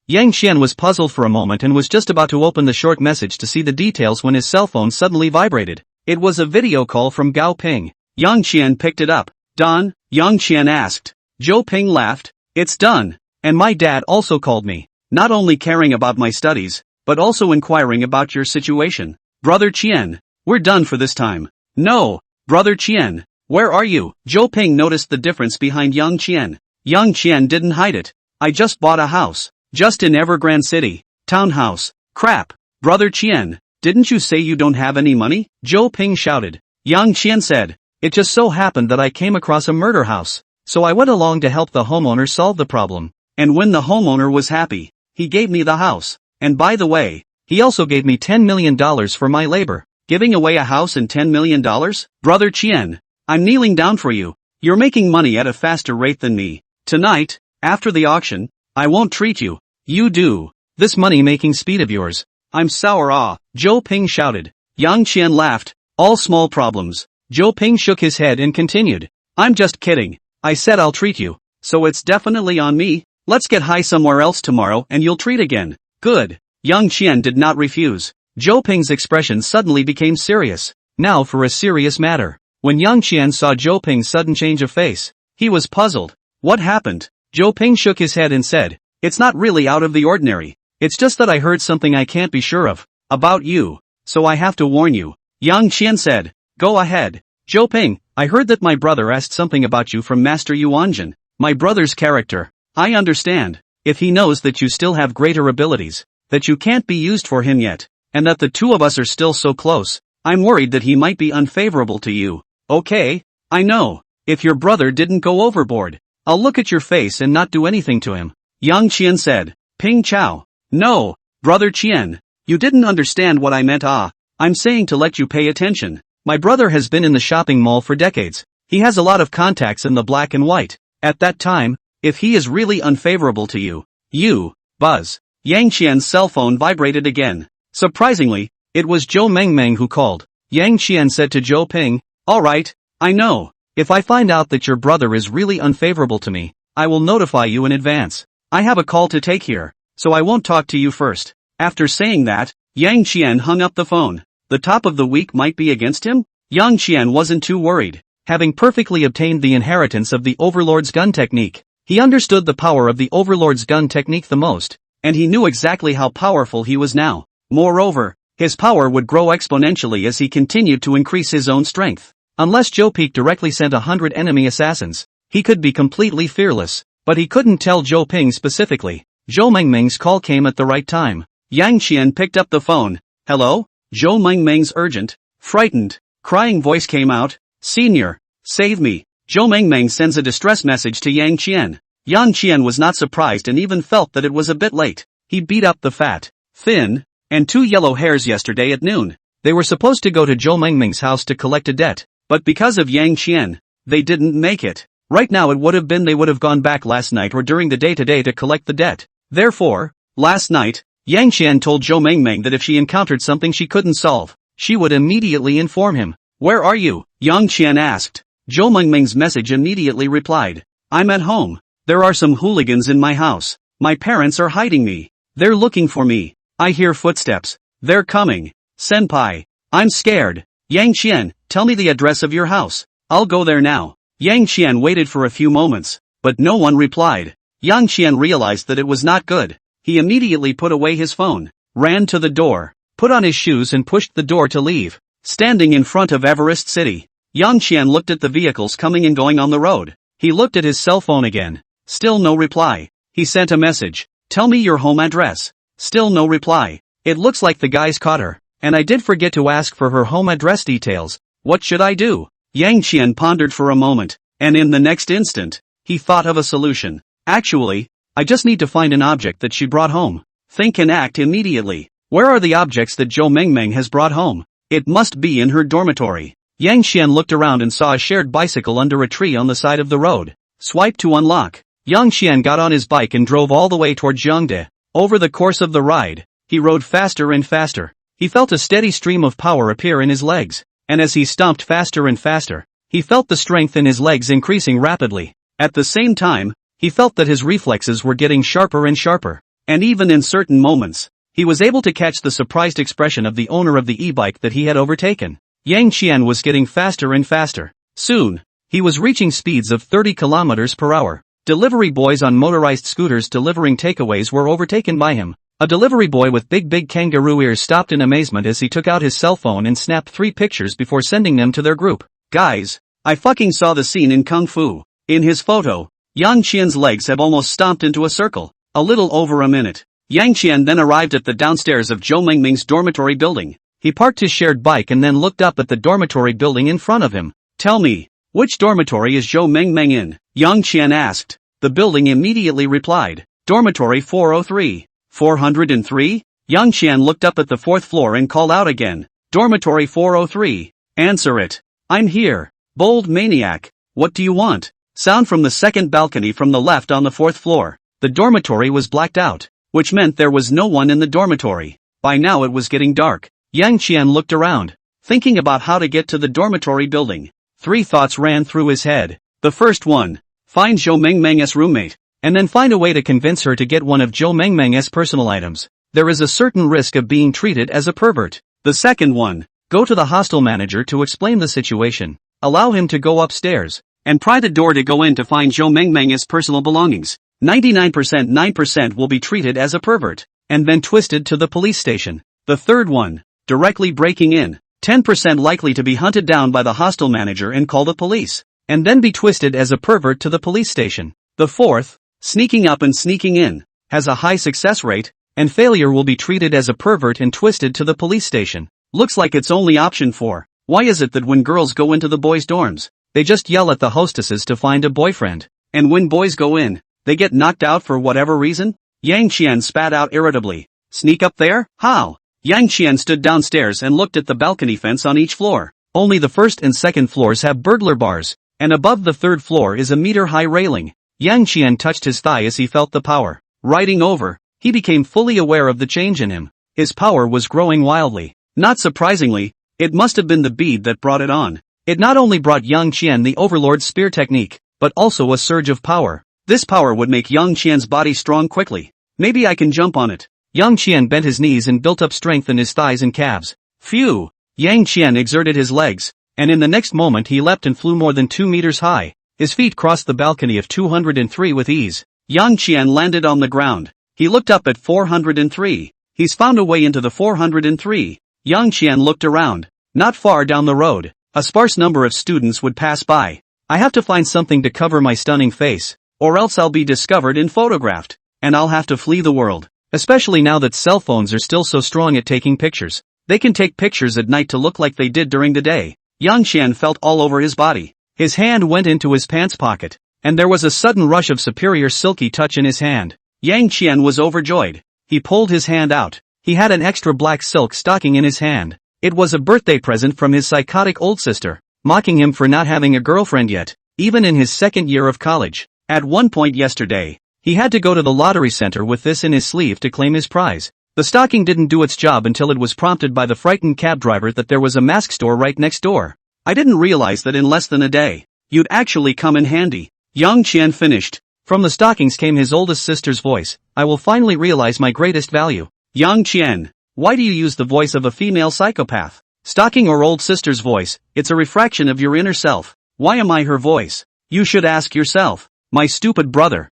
Yang Qian was puzzled for a moment and was just about to open the short message to see the details when his cell phone suddenly vibrated. It was a video call from Gao Ping. Yang Qian picked it up. Done? Yang Qian asked. Zhou Ping laughed. It's done. And my dad also called me. Not only caring about my studies, but also inquiring about your situation. Brother Qian, we're done for this time. No, Brother Qian, where are you? Zhou Ping noticed the difference behind Yang Qian. Yang Qian didn't hide it. I just bought a house. Just in Evergrande City. Townhouse. Crap. Brother Qian, didn't you say you don't have any money? Zhou Ping shouted. Yang Qian said, it just so happened that I came across a murder house, so I went along to help the homeowner solve the problem. And when the homeowner was happy, he gave me the house. And by the way, he also gave me $10 million for my labor. Giving away a house and $10 million? Brother Qian, I'm kneeling down for you. You're making money at a faster rate than me. Tonight, after the auction, I won't treat you. You do. This money-making speed of yours. I'm sour. Zhou Ping shouted. Yang Qian laughed. All small problems. Zhou Ping shook his head and continued. I'm just kidding. I said I'll treat you. So it's definitely on me. Let's get high somewhere else tomorrow and you'll treat again. Good. Yang Qian did not refuse. Zhou Ping's expression suddenly became serious. Now for a serious matter. When Yang Qian saw Zhou Ping's sudden change of face, he was puzzled. What happened? Zhou Ping shook his head and said, it's not really out of the ordinary. It's just that I heard something I can't be sure of. About you. So I have to warn you. Yang Qian said, go ahead. Zhou Ping, I heard that my brother asked something about you from Master Yuanjin. My brother's character. I understand. If he knows that you still have greater abilities, that you can't be used for him yet, and that the two of us are still so close, I'm worried that he might be unfavorable to you. Okay, I know. If your brother didn't go overboard, I'll look at your face and not do anything to him. Yang Qian said. Ping Chao. No, brother Qian. You didn't understand what I meant. I'm saying to let you pay attention. My brother has been in the shopping mall for decades. He has a lot of contacts in the black and white. At that time, if he is really unfavorable to you, buzz. Yang Qian's cell phone vibrated again. Surprisingly, it was Zhou Mengmeng who called. Yang Qian said to Zhou Ping, alright, I know. If I find out that your brother is really unfavorable to me, I will notify you in advance. I have a call to take here, so I won't talk to you first. After saying that, Yang Qian hung up the phone. The top of the week might be against him? Yang Qian wasn't too worried. Having perfectly obtained the inheritance of the Overlord's gun technique, he understood the power of the Overlord's gun technique the most, and he knew exactly how powerful he was now. Moreover, his power would grow exponentially as he continued to increase his own strength. Unless Zhou Peak directly sent 100 enemy assassins, he could be completely fearless, but he couldn't tell Zhou Ping specifically. Zhou Mengmeng's call came at the right time. Yang Qian picked up the phone. Hello? Zhou Mengmeng's urgent, frightened, crying voice came out. Senior, save me. Zhou Mengmeng sends a distress message to Yang Qian. Yang Qian was not surprised and even felt that it was a bit late. He beat up the fat, thin, and 2 yellow hairs yesterday at noon. They were supposed to go to Zhou Mengmeng's house to collect a debt, but because of Yang Qian, they didn't make it. Right now it would have been they would have gone back last night or during the day today to collect the debt. Therefore, last night, Yang Qian told Zhou Mengmeng that if she encountered something she couldn't solve, she would immediately inform him. Where are you? Yang Qian asked. Zhou Mengmeng's message immediately replied. I'm at home. There are some hooligans in my house. My parents are hiding me. They're looking for me. I hear footsteps. They're coming. Senpai. I'm scared. Yang Qian, tell me the address of your house. I'll go there now. Yang Qian waited for a few moments, but no one replied. Yang Qian realized that it was not good. He immediately put away his phone, ran to the door, put on his shoes and pushed the door to leave. Standing in front of Everest City, Yang Qian looked at the vehicles coming and going on the road. He looked at his cell phone again. Still no reply. He sent a message. Tell me your home address. Still no reply. It looks like the guys caught her, and I did forget to ask for her home address details. What should I do? Yang Qian pondered for a moment, and in the next instant, he thought of a solution. Actually, I just need to find an object that she brought home. Think and act immediately. Where are the objects that Zhou Mengmeng has brought home? It must be in her dormitory. Yang Qian looked around and saw a shared bicycle under a tree on the side of the road. Swipe to unlock. Yang Qian got on his bike and drove all the way toward Jiangde. Over the course of the ride, he rode faster and faster. He felt a steady stream of power appear in his legs, and as he stomped faster and faster, he felt the strength in his legs increasing rapidly. At the same time, he felt that his reflexes were getting sharper and sharper, and even in certain moments, he was able to catch the surprised expression of the owner of the e-bike that he had overtaken. Yang Qian was getting faster and faster. Soon, he was reaching speeds of 30 kilometers per hour. Delivery boys on motorized scooters delivering takeaways were overtaken by him. A delivery boy with big kangaroo ears stopped in amazement as he took out his cell phone and snapped 3 pictures before sending them to their group. Guys, I fucking saw the scene in Kung Fu. In his photo, Yang Qian's legs have almost stomped into a circle. A little over a minute. Yang Qian then arrived at the downstairs of Zhou Mengmeng's dormitory building. He parked his shared bike and then looked up at the dormitory building in front of him. Tell me, which dormitory is Zhou Mengmeng in? Yang Qian asked. The building immediately replied. Dormitory 403. 403? Yang Qian looked up at the 4th floor and called out again. Dormitory 403. Answer it. I'm here. Bold maniac. What do you want? Sound from the second balcony from the left on the 4th floor. The dormitory was blacked out, which meant there was no one in the dormitory. By now it was getting dark. Yang Qian looked around, thinking about how to get to the dormitory building. 3 thoughts ran through his head. The first one, find Zhou Mengmeng's roommate, and then find a way to convince her to get one of Zhou Mengmeng's personal items. There is a certain risk of being treated as a pervert. The second one, go to the hostel manager to explain the situation, allow him to go upstairs, and pry the door to go in to find Zhou Mengmeng's personal belongings. 99% will be treated as a pervert, and then twisted to the police station. The third one, directly breaking in, 10% likely to be hunted down by the hostel manager and call the police, and then be twisted as a pervert to the police station. The fourth, sneaking up and sneaking in, has a high success rate, and failure will be treated as a pervert and twisted to the police station. Looks like it's only option 4. Why is it that when girls go into the boys' dorms, they just yell at the hostesses to find a boyfriend, and when boys go in, They get knocked out for whatever reason? Yang Qian spat out irritably. Sneak up there? How? Yang Qian stood downstairs and looked at the balcony fence on each floor. Only the first and second floors have burglar bars, and above the third floor is a meter-high railing. Yang Qian touched his thigh as he felt the power riding over. He became fully aware of the change in him. His power was growing wildly. Not surprisingly, it must have been the bead that brought it on. It not only brought Yang Qian the Overlord's spear technique, but also a surge of power. This power would make Yang Qian's body strong quickly. Maybe I can jump on it. Yang Qian bent his knees and built up strength in his thighs and calves. Phew! Yang Qian exerted his legs, and in the next moment he leapt and flew more than 2 meters high. His feet crossed the balcony of 203 with ease. Yang Qian landed on the ground. He looked up at 403. He's found a way into the 403. Yang Qian looked around. Not far down the road, a sparse number of students would pass by. I have to find something to cover my stunning face, or else I'll be discovered and photographed, and I'll have to flee the world. Especially now that cell phones are still so strong at taking pictures. They can take pictures at night to look like they did during the day. Yang Qian felt all over his body. His hand went into his pants pocket, and there was a sudden rush of superior silky touch in his hand. Yang Qian was overjoyed. He pulled his hand out. He had an extra black silk stocking in his hand. It was a birthday present from his psychotic old sister, mocking him for not having a girlfriend yet, even in his second year of college. At one point yesterday, he had to go to the lottery center with this in his sleeve to claim his prize. The stocking didn't do its job until it was prompted by the frightened cab driver that there was a mask store right next door. I didn't realize that in less than a day, you'd actually come in handy. Yang Qian finished. From the stockings came his oldest sister's voice. I will finally realize my greatest value. Yang Qian, why do you use the voice of a female psychopath? Stocking or old sister's voice, it's a refraction of your inner self. Why am I her voice? You should ask yourself. My stupid brother.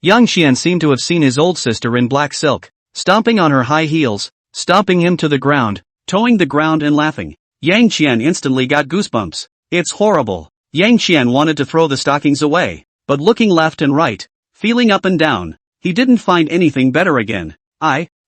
Yang Qian seemed to have seen his old sister in black silk, stomping on her high heels, stomping him to the ground, toeing the ground and laughing. Yang Qian instantly got goosebumps. It's horrible. Yang Qian wanted to throw the stockings away, but looking left and right, feeling up and down, he didn't find anything better again.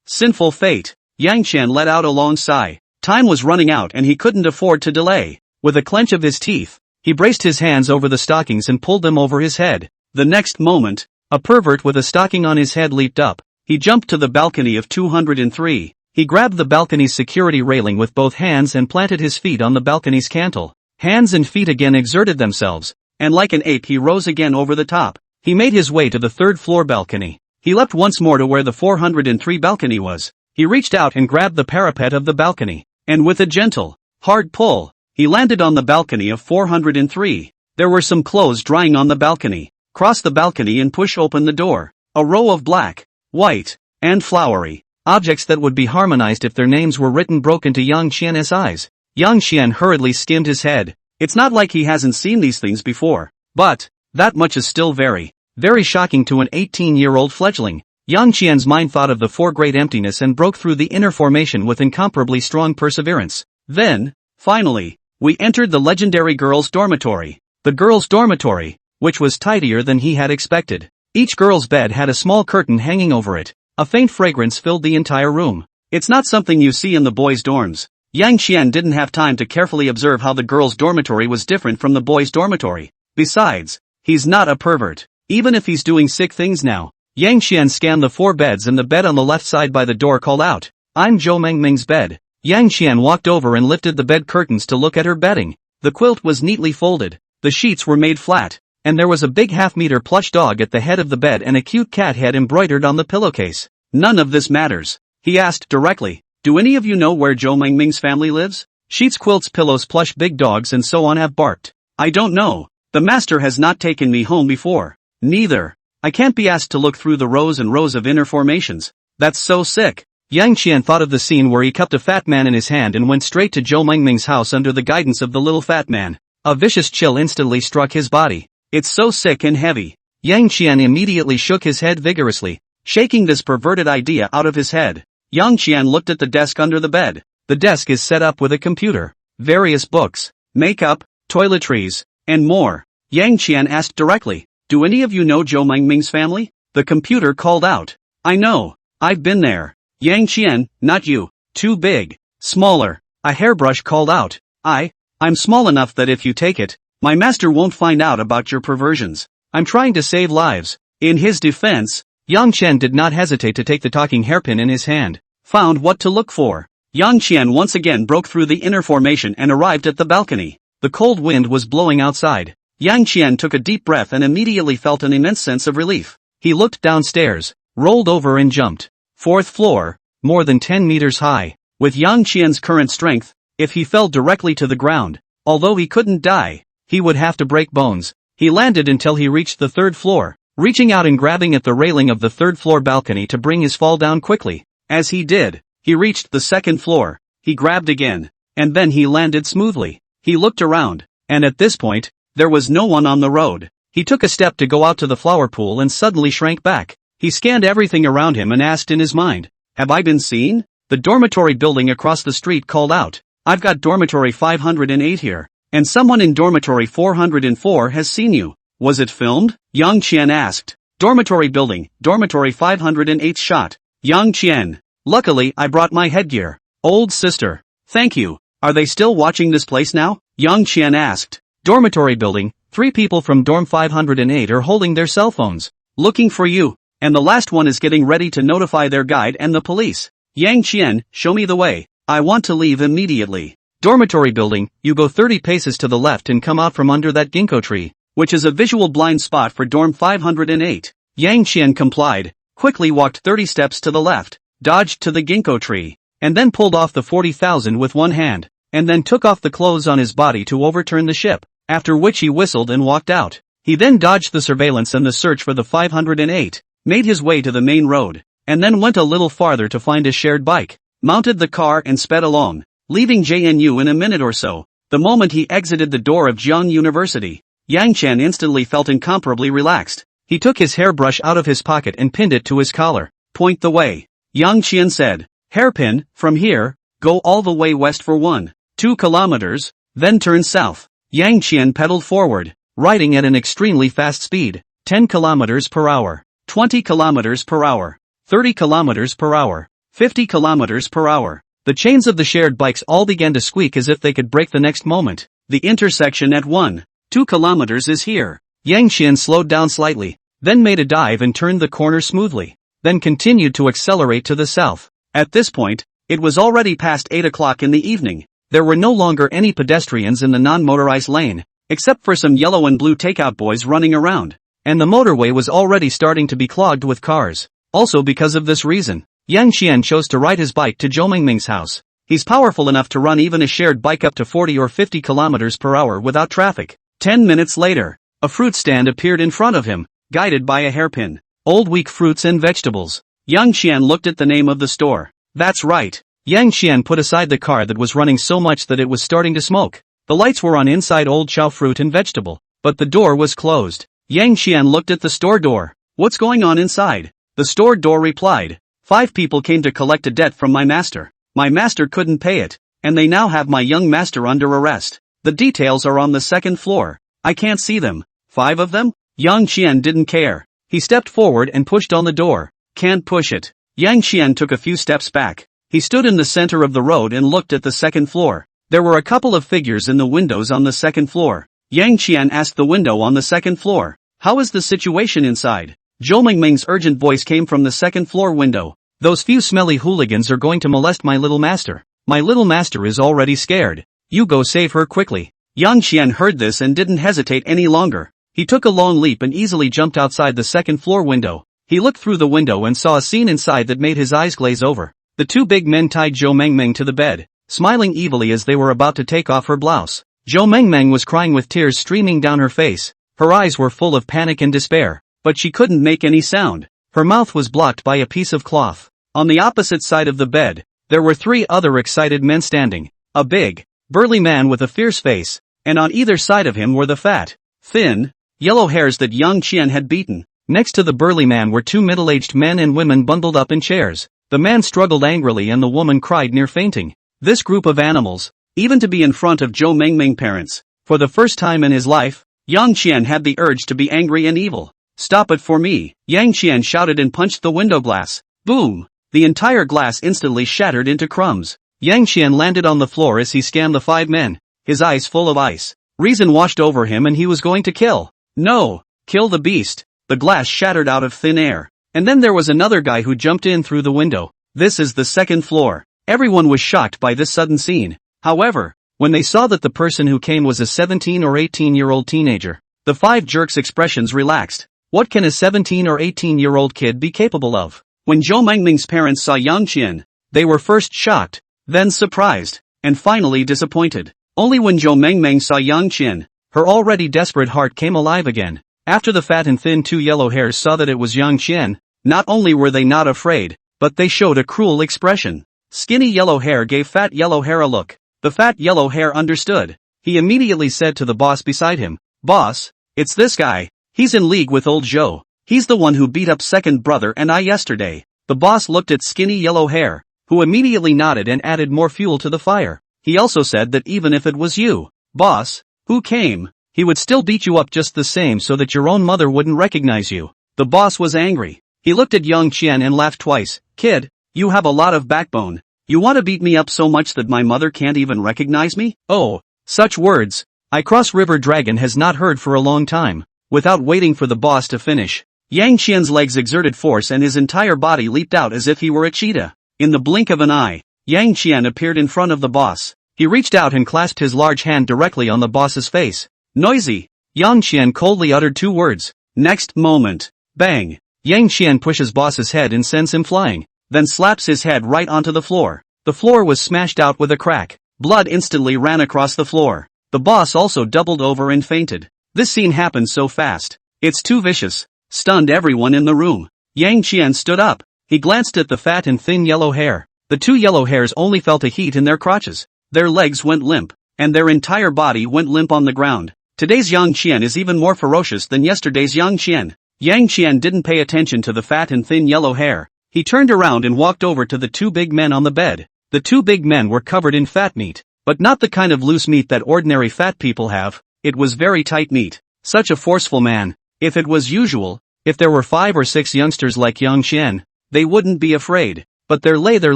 Sinful fate. Yang Qian let out a long sigh. Time was running out and he couldn't afford to delay. With a clench of his teeth, he braced his hands over the stockings and pulled them over his head. The next moment, a pervert with a stocking on his head leaped up. He jumped to the balcony of 203. He grabbed the balcony's security railing with both hands and planted his feet on the balcony's cantle. Hands and feet again exerted themselves, and like an ape he rose again over the top. He made his way to the third floor balcony. He leapt once more to where the 403 balcony was. He reached out and grabbed the parapet of the balcony, and with a gentle, hard pull, he landed on the balcony of 403. There were some clothes drying on the balcony. Cross the balcony and push open the door. A row of black, white, and flowery objects that would be harmonized if their names were written broke into Yang Qian's eyes. Yang Qian hurriedly skimmed his head. It's not like he hasn't seen these things before, but that much is still very, very shocking to an 18-year-old fledgling. Yang Qian's mind thought of the four great emptiness and broke through the inner formation with incomparably strong perseverance. Then, finally, we entered the legendary girls' dormitory. The girls' dormitory, which was tidier than he had expected. Each girl's bed had a small curtain hanging over it. A faint fragrance filled the entire room. It's not something you see in the boys' dorms. Yang Qian didn't have time to carefully observe how the girls' dormitory was different from the boys' dormitory. Besides, he's not a pervert, even if he's doing sick things now. Yang Qian scanned the four beds and the bed on the left side by the door called out, I'm Zhou Mengming's bed. Yang Qian walked over and lifted the bed curtains to look at her bedding. The quilt was neatly folded, the sheets were made flat, and there was a big half-meter plush dog at the head of the bed and a cute cat head embroidered on the pillowcase. None of this matters, he asked directly. Do any of you know where Zhou Mengming's family lives? Sheets, quilts, pillows, plush, big dogs and so on have barked. I don't know. The master has not taken me home before. Neither. I can't be asked to look through the rows and rows of inner formations. That's so sick. Yang Qian thought of the scene where he cupped a fat man in his hand and went straight to Zhou Mengming's house under the guidance of the little fat man. A vicious chill instantly struck his body. It's so sick and heavy. Yang Qian immediately shook his head vigorously, shaking this perverted idea out of his head. Yang Qian looked at the desk under the bed. The desk is set up with a computer, various books, makeup, toiletries, and more. Yang Qian asked directly, do any of you know Zhou Mengming's family? The computer called out, I know, I've been there. Yang Qian, not you. Too big. Smaller. A hairbrush called out, I'm small enough that if you take it, my master won't find out about your perversions. I'm trying to save lives. In his defense, Yang Qian did not hesitate to take the talking hairpin in his hand. Found what to look for. Yang Qian once again broke through the inner formation and arrived at the balcony. The cold wind was blowing outside. Yang Qian took a deep breath and immediately felt an immense sense of relief. He looked downstairs, rolled over and jumped. 4th floor, more than 10 meters high. With Yang Qian's current strength, if he fell directly to the ground, although he couldn't die, he would have to break bones. He landed until he reached the 3rd floor, reaching out and grabbing at the railing of the 3rd floor balcony to bring his fall down quickly. As he did, he reached the 2nd floor, he grabbed again, and then he landed smoothly. He looked around, and at this point, there was no one on the road. He took a step to go out to the flower pool and suddenly shrank back. He scanned everything around him and asked in his mind, "Have I been seen?" The dormitory building across the street called out, "I've got dormitory 508 here, and someone in dormitory 404 has seen you. Was it filmed?" Yang Qian asked. "Dormitory building, dormitory 508 shot." Yang Qian, "Luckily I brought my headgear. Old sister. Thank you. Are they still watching this place now?" Yang Qian asked. "Dormitory building, 3 people from dorm 508 are holding their cell phones. Looking for you, and the last one is getting ready to notify their guide and the police." Yang Qian, "Show me the way. I want to leave immediately." "Dormitory building, you go 30 paces to the left and come out from under that ginkgo tree, which is a visual blind spot for dorm 508. Yang Qian complied, quickly walked 30 steps to the left, dodged to the ginkgo tree, and then pulled off the 40,000 with one hand, and then took off the clothes on his body to overturn the ship, after which he whistled and walked out. He then dodged the surveillance and the search for the 508, made his way to the main road, and then went a little farther to find a shared bike, mounted the car and sped along, leaving JNU in a minute or so. The moment he exited the door of Jiang University, Yang Qian instantly felt incomparably relaxed. He took his hairbrush out of his pocket and pinned it to his collar. "Point the way," Yang Qian said. "Hairpin, from here, go all the way west for 1.2 kilometers, then turn south." Yang Qian pedaled forward, riding at an extremely fast speed, 10 kilometers per hour, 20 kilometers per hour, 30 kilometers per hour, 50 kilometers per hour. The chains of the shared bikes all began to squeak as if they could break the next moment. "The intersection at 1.2 kilometers is here." Yang Qian slowed down slightly, then made a dive and turned the corner smoothly, then continued to accelerate to the south. At this point, it was already past 8 o'clock in the evening. There were no longer any pedestrians in the non-motorized lane, except for some yellow and blue takeout boys running around, and the motorway was already starting to be clogged with cars. Also because of this reason, Yang Qian chose to ride his bike to Zhou Mingming's house. He's powerful enough to run even a shared bike up to 40 or 50 kilometers per hour without traffic. 10 minutes later, a fruit stand appeared in front of him, guided by a hairpin. "Old weak fruits and vegetables." Yang Qian looked at the name of the store. That's right. Yang Qian put aside the car that was running so much that it was starting to smoke. The lights were on inside Old Chow Fruit and Vegetable, but the door was closed. Yang Qian looked at the store door. "What's going on inside?" The store door replied, "5 people came to collect a debt from my master. My master couldn't pay it, and they now have my young master under arrest. The details are on the 2nd floor. I can't see them." 5 of them? Yang Qian didn't care. He stepped forward and pushed on the door. "Can't push it." Yang Qian took a few steps back. He stood in the center of the road and looked at the 2nd floor. There were a couple of figures in the windows on the 2nd floor. Yang Qian asked the window on the 2nd floor, "How is the situation inside?" Zhou Mingming's urgent voice came from the 2nd floor window. "Those few smelly hooligans are going to molest my little master. My little master is already scared. You go save her quickly." Yang Qian heard this and didn't hesitate any longer. He took a long leap and easily jumped outside the 2nd floor window. He looked through the window and saw a scene inside that made his eyes glaze over. The 2 big men tied Zhou Mingming to the bed, smiling evilly as they were about to take off her blouse. Zhou Mingming was crying with tears streaming down her face. Her eyes were full of panic and despair, but she couldn't make any sound. Her mouth was blocked by a piece of cloth. On the opposite side of the bed, there were 3 other excited men standing. A big, burly man with a fierce face, and on either side of him were the fat, thin, yellow hairs that Yang Qian had beaten. Next to the burly man were 2 middle-aged men and women bundled up in chairs. The man struggled angrily and the woman cried near fainting. This group of animals, even to be in front of Zhou Mingming parents, for the first time in his life, Yang Qian had the urge to be angry and evil. "Stop it for me," Yang Qian shouted and punched the window glass. Boom! The entire glass instantly shattered into crumbs. Yang Qian landed on the floor as he scanned the 5 men, his eyes full of ice. Reason washed over him and he was going to kill. No! Kill the beast. the glass shattered out of thin air. And then there was another guy who jumped in through the window. This is the second floor. Everyone was shocked by this sudden scene. However, when they saw that the person who came was a 17 or 18-year-old teenager, the 5 jerks' expressions relaxed. What can a 17 or 18-year-old kid be capable of? When Zhou Mengming's parents saw Yang Qian, they were first shocked, then surprised, and finally disappointed. Only when Zhou Mengming saw Yang Qian, her already desperate heart came alive again. After the fat and thin 2 yellow hairs saw that it was Yang Qian, not only were they not afraid, but they showed a cruel expression. Skinny yellow hair gave fat yellow hair a look. The fat yellow hair understood. He immediately said to the boss beside him, "Boss, it's this guy. He's in league with old Zhou. He's the one who beat up second brother and I yesterday." The boss looked at skinny yellow hair, who immediately nodded and added more fuel to the fire. He also said that even if it was you, boss, who came, he would still beat you up just the same so that your own mother wouldn't recognize you. The boss was angry. He looked at Yang Qian and laughed twice. "Kid, you have a lot of backbone. You want to beat me up so much that my mother can't even recognize me? Oh, such words, I Cross River Dragon has not heard for a long time." Without waiting for the boss to finish, Yang Qian's legs exerted force and his entire body leaped out as if he were a cheetah. In the blink of an eye, Yang Qian appeared in front of the boss. He reached out and clasped his large hand directly on the boss's face. "Noisy!" Yang Qian coldly uttered 2 words. Next moment, bang! Yang Qian pushes boss's head and sends him flying, then slaps his head right onto the floor. The floor was smashed out with a crack. Blood instantly ran across the floor. The boss also doubled over and fainted. This scene happened so fast. It's too vicious. Stunned everyone in the room. Yang Qian stood up. He glanced at the fat and thin yellow hair. The 2 yellow hairs only felt a heat in their crotches. Their legs went limp, and their entire body went limp on the ground. Today's Yang Qian is even more ferocious than yesterday's Yang Qian. Yang Qian didn't pay attention to the fat and thin yellow hair. He turned around and walked over to the 2 big men on the bed. The 2 big men were covered in fat meat, but not the kind of loose meat that ordinary fat people have. It was very tight meat. Such a forceful man. If it was usual, if there were 5 or 6 youngsters like Yang Qian, they wouldn't be afraid. But there lay their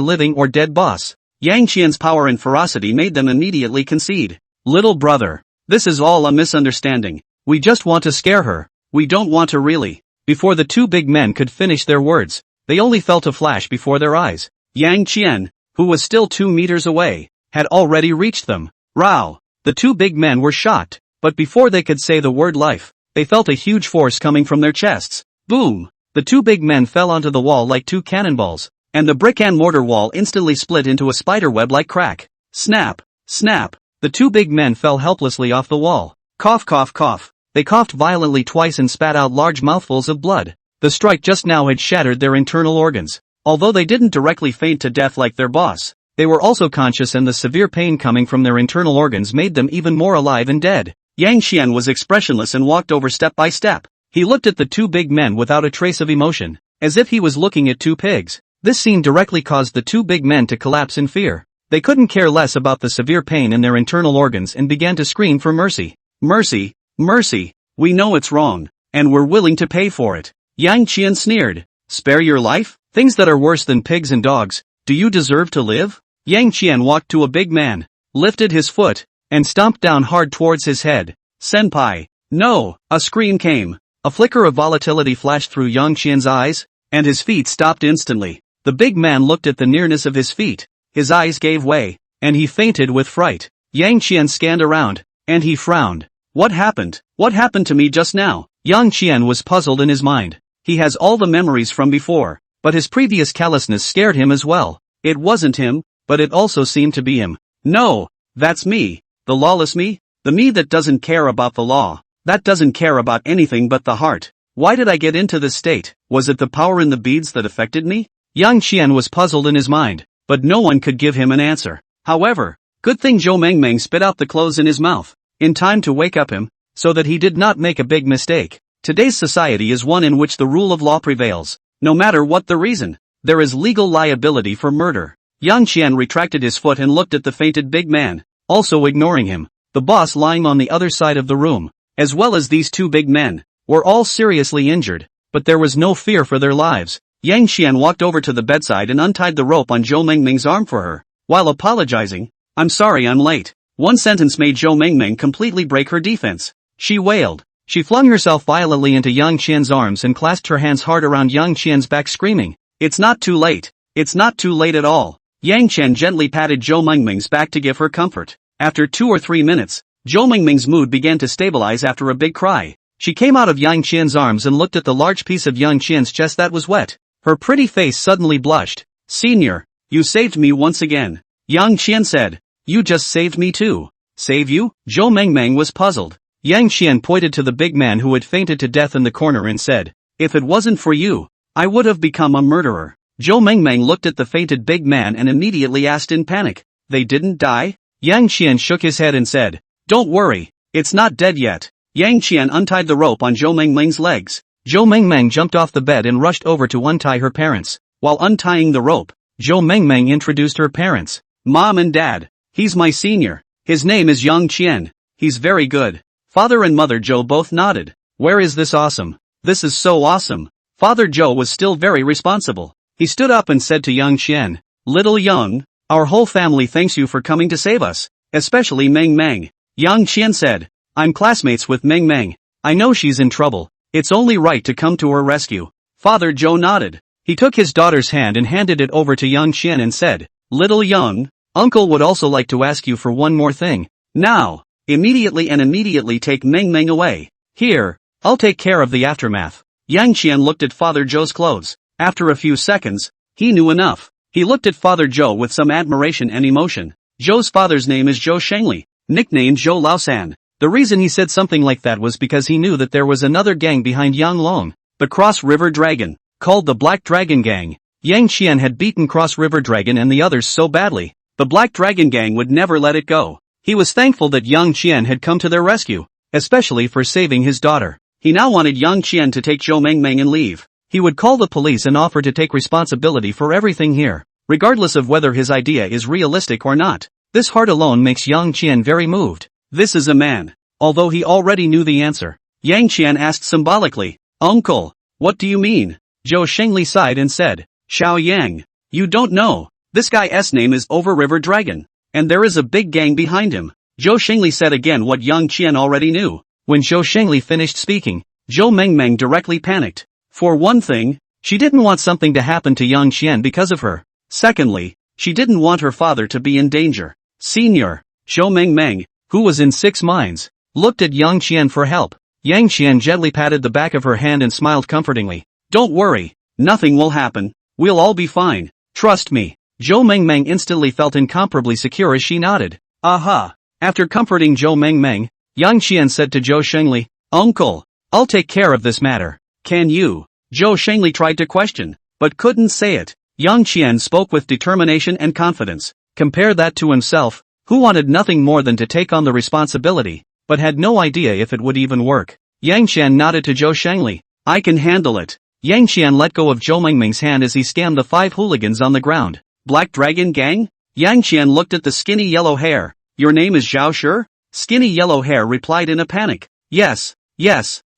living or dead boss. Yang Qian's power and ferocity made them immediately concede. "Little brother, this is all a misunderstanding. We just want to scare her. We don't want to really." Before the 2 big men could finish their words, they only felt a flash before their eyes. Yang Qian, who was still 2 meters away, had already reached them. Row! The 2 big men were shocked, but before they could say the word life, they felt a huge force coming from their chests. Boom! The 2 big men fell onto the wall like 2 cannonballs, and the brick and mortar wall instantly split into a spiderweb like crack. Snap! Snap! The 2 big men fell helplessly off the wall. Cough cough cough. They coughed violently twice and spat out large mouthfuls of blood. The strike just now had shattered their internal organs. Although they didn't directly faint to death like their boss, they were also conscious, and the severe pain coming from their internal organs made them even more alive and dead. Yang Qian was expressionless and walked over step by step. He looked at the 2 big men without a trace of emotion, as if he was looking at 2 pigs. This scene directly caused the 2 big men to collapse in fear. They couldn't care less about the severe pain in their internal organs and began to scream for mercy. "Mercy, mercy, we know it's wrong, and we're willing to pay for it." Yang Qian sneered. "Spare your life? Things that are worse than pigs and dogs, do you deserve to live?" Yang Qian walked to a big man, lifted his foot, and stomped down hard towards his head. "Senpai, no!" A scream came. A flicker of volatility flashed through Yang Qian's eyes, and his feet stopped instantly. The big man looked at the nearness of his feet. His eyes gave way, and he fainted with fright. Yang Qian scanned around, and he frowned. "What happened? What happened to me just now?" Yang Qian was puzzled in his mind. He has all the memories from before, but his previous callousness scared him as well. It wasn't him, but it also seemed to be him. "No, that's me. The lawless me? The me that doesn't care about the law. That doesn't care about anything but the heart. Why did I get into this state? Was it the power in the beads that affected me?" Yang Qian was puzzled in his mind, but no one could give him an answer. However, good thing Zhou Mengming spit out the clothes in his mouth, in time to wake up him, so that he did not make a big mistake. Today's society is one in which the rule of law prevails. No matter what the reason, there is legal liability for murder. Yang Qian retracted his foot and looked at the fainted big man, also ignoring him. The boss lying on the other side of the room, as well as these 2 big men, were all seriously injured, but there was no fear for their lives. Yang Qian walked over to the bedside and untied the rope on Zhou Mengming's arm for her, while apologizing. "I'm sorry I'm late." One sentence made Zhou Mengming completely break her defense. She wailed. She flung herself violently into Yang Qian's arms and clasped her hands hard around Yang Qian's back, screaming, "It's not too late. It's not too late at all." Yang Qian gently patted Zhou Mengming's back to give her comfort. After 2 or 3 minutes, Zhou Mengming's mood began to stabilize after a big cry. She came out of Yang Qian's arms and looked at the large piece of Yang Qian's chest that was wet. Her pretty face suddenly blushed. "Senior, you saved me once again," Yang Qian said. "You just saved me too." "Save you?" Zhou Mengming was puzzled. Yang Qian pointed to the big man who had fainted to death in the corner and said, "If it wasn't for you, I would have become a murderer." Zhou Mengming looked at the fainted big man and immediately asked in panic, "They didn't die?" Yang Qian shook his head and said, "Don't worry, it's not dead yet." Yang Qian untied the rope on Zhou Mengming's legs. Zhou Mengming jumped off the bed and rushed over to untie her parents. While untying the rope, Zhou Mengming introduced her parents. "Mom and Dad, he's my senior. His name is Yang Qian. He's very good." Father and Mother Zhou both nodded. "Where is this awesome? This is so awesome." Father Zhou was still very responsible. He stood up and said to Yang Qian, "Little Yang, our whole family thanks you for coming to save us, especially Meng Meng." Yang Qian said, "I'm classmates with Meng Meng. I know she's in trouble. It's only right to come to her rescue." Father Zhou nodded. He took his daughter's hand and handed it over to Yang Qian and said, "Little Yang, Uncle would also like to ask you for one more thing. Now, immediately take Meng Meng away. Here, I'll take care of the aftermath." Yang Qian looked at Father Zhou's clothes. After a few seconds, he knew enough. He looked at Father Zhou with some admiration and emotion. Zhou's father's name is Zhou Shengli, nicknamed Zhou Laosan. The reason he said something like that was because he knew that there was another gang behind Yang Long, the Cross River Dragon, called the Black Dragon Gang. Yang Qian had beaten Cross River Dragon and the others so badly, the Black Dragon Gang would never let it go. He was thankful that Yang Qian had come to their rescue, especially for saving his daughter. He now wanted Yang Qian to take Zhou Mengming and leave. He would call the police and offer to take responsibility for everything here, regardless of whether his idea is realistic or not. This heart alone makes Yang Qian very moved. This is a man. Although he already knew the answer, Yang Qian asked symbolically, "Uncle, what do you mean?" Zhou Shengli sighed and said, "Xiao Yang, you don't know. This guy's name is Over River Dragon, and there is a big gang behind him." Zhou Shengli said again what Yang Qian already knew. When Zhou Shengli finished speaking, Zhou Mengming directly panicked. For one thing, she didn't want something to happen to Yang Qian because of her. Secondly, she didn't want her father to be in danger. Senior, Zhou Mengming, who was in 6 minds, looked at Yang Qian for help. Yang Qian gently patted the back of her hand and smiled comfortingly. "Don't worry, nothing will happen. We'll all be fine. Trust me." Zhou Mengming instantly felt incomparably secure as she nodded. "Aha." After comforting Zhou Mengming, Yang Qian said to Zhou Shengli, "Uncle, I'll take care of this matter." "Can you?" Zhou Shengli tried to question, but couldn't say it. Yang Qian spoke with determination and confidence. Compare that to himself, who wanted nothing more than to take on the responsibility, but had no idea if it would even work. Yang Qian nodded to Zhou Shengli. "I can handle it." Yang Qian let go of Zhou Mengming's hand as he scanned the 5 hooligans on the ground. "Black Dragon Gang?" Yang Qian looked at the skinny yellow hair. "Your name is Zhao Shi?" Skinny yellow hair replied in a panic. Yes,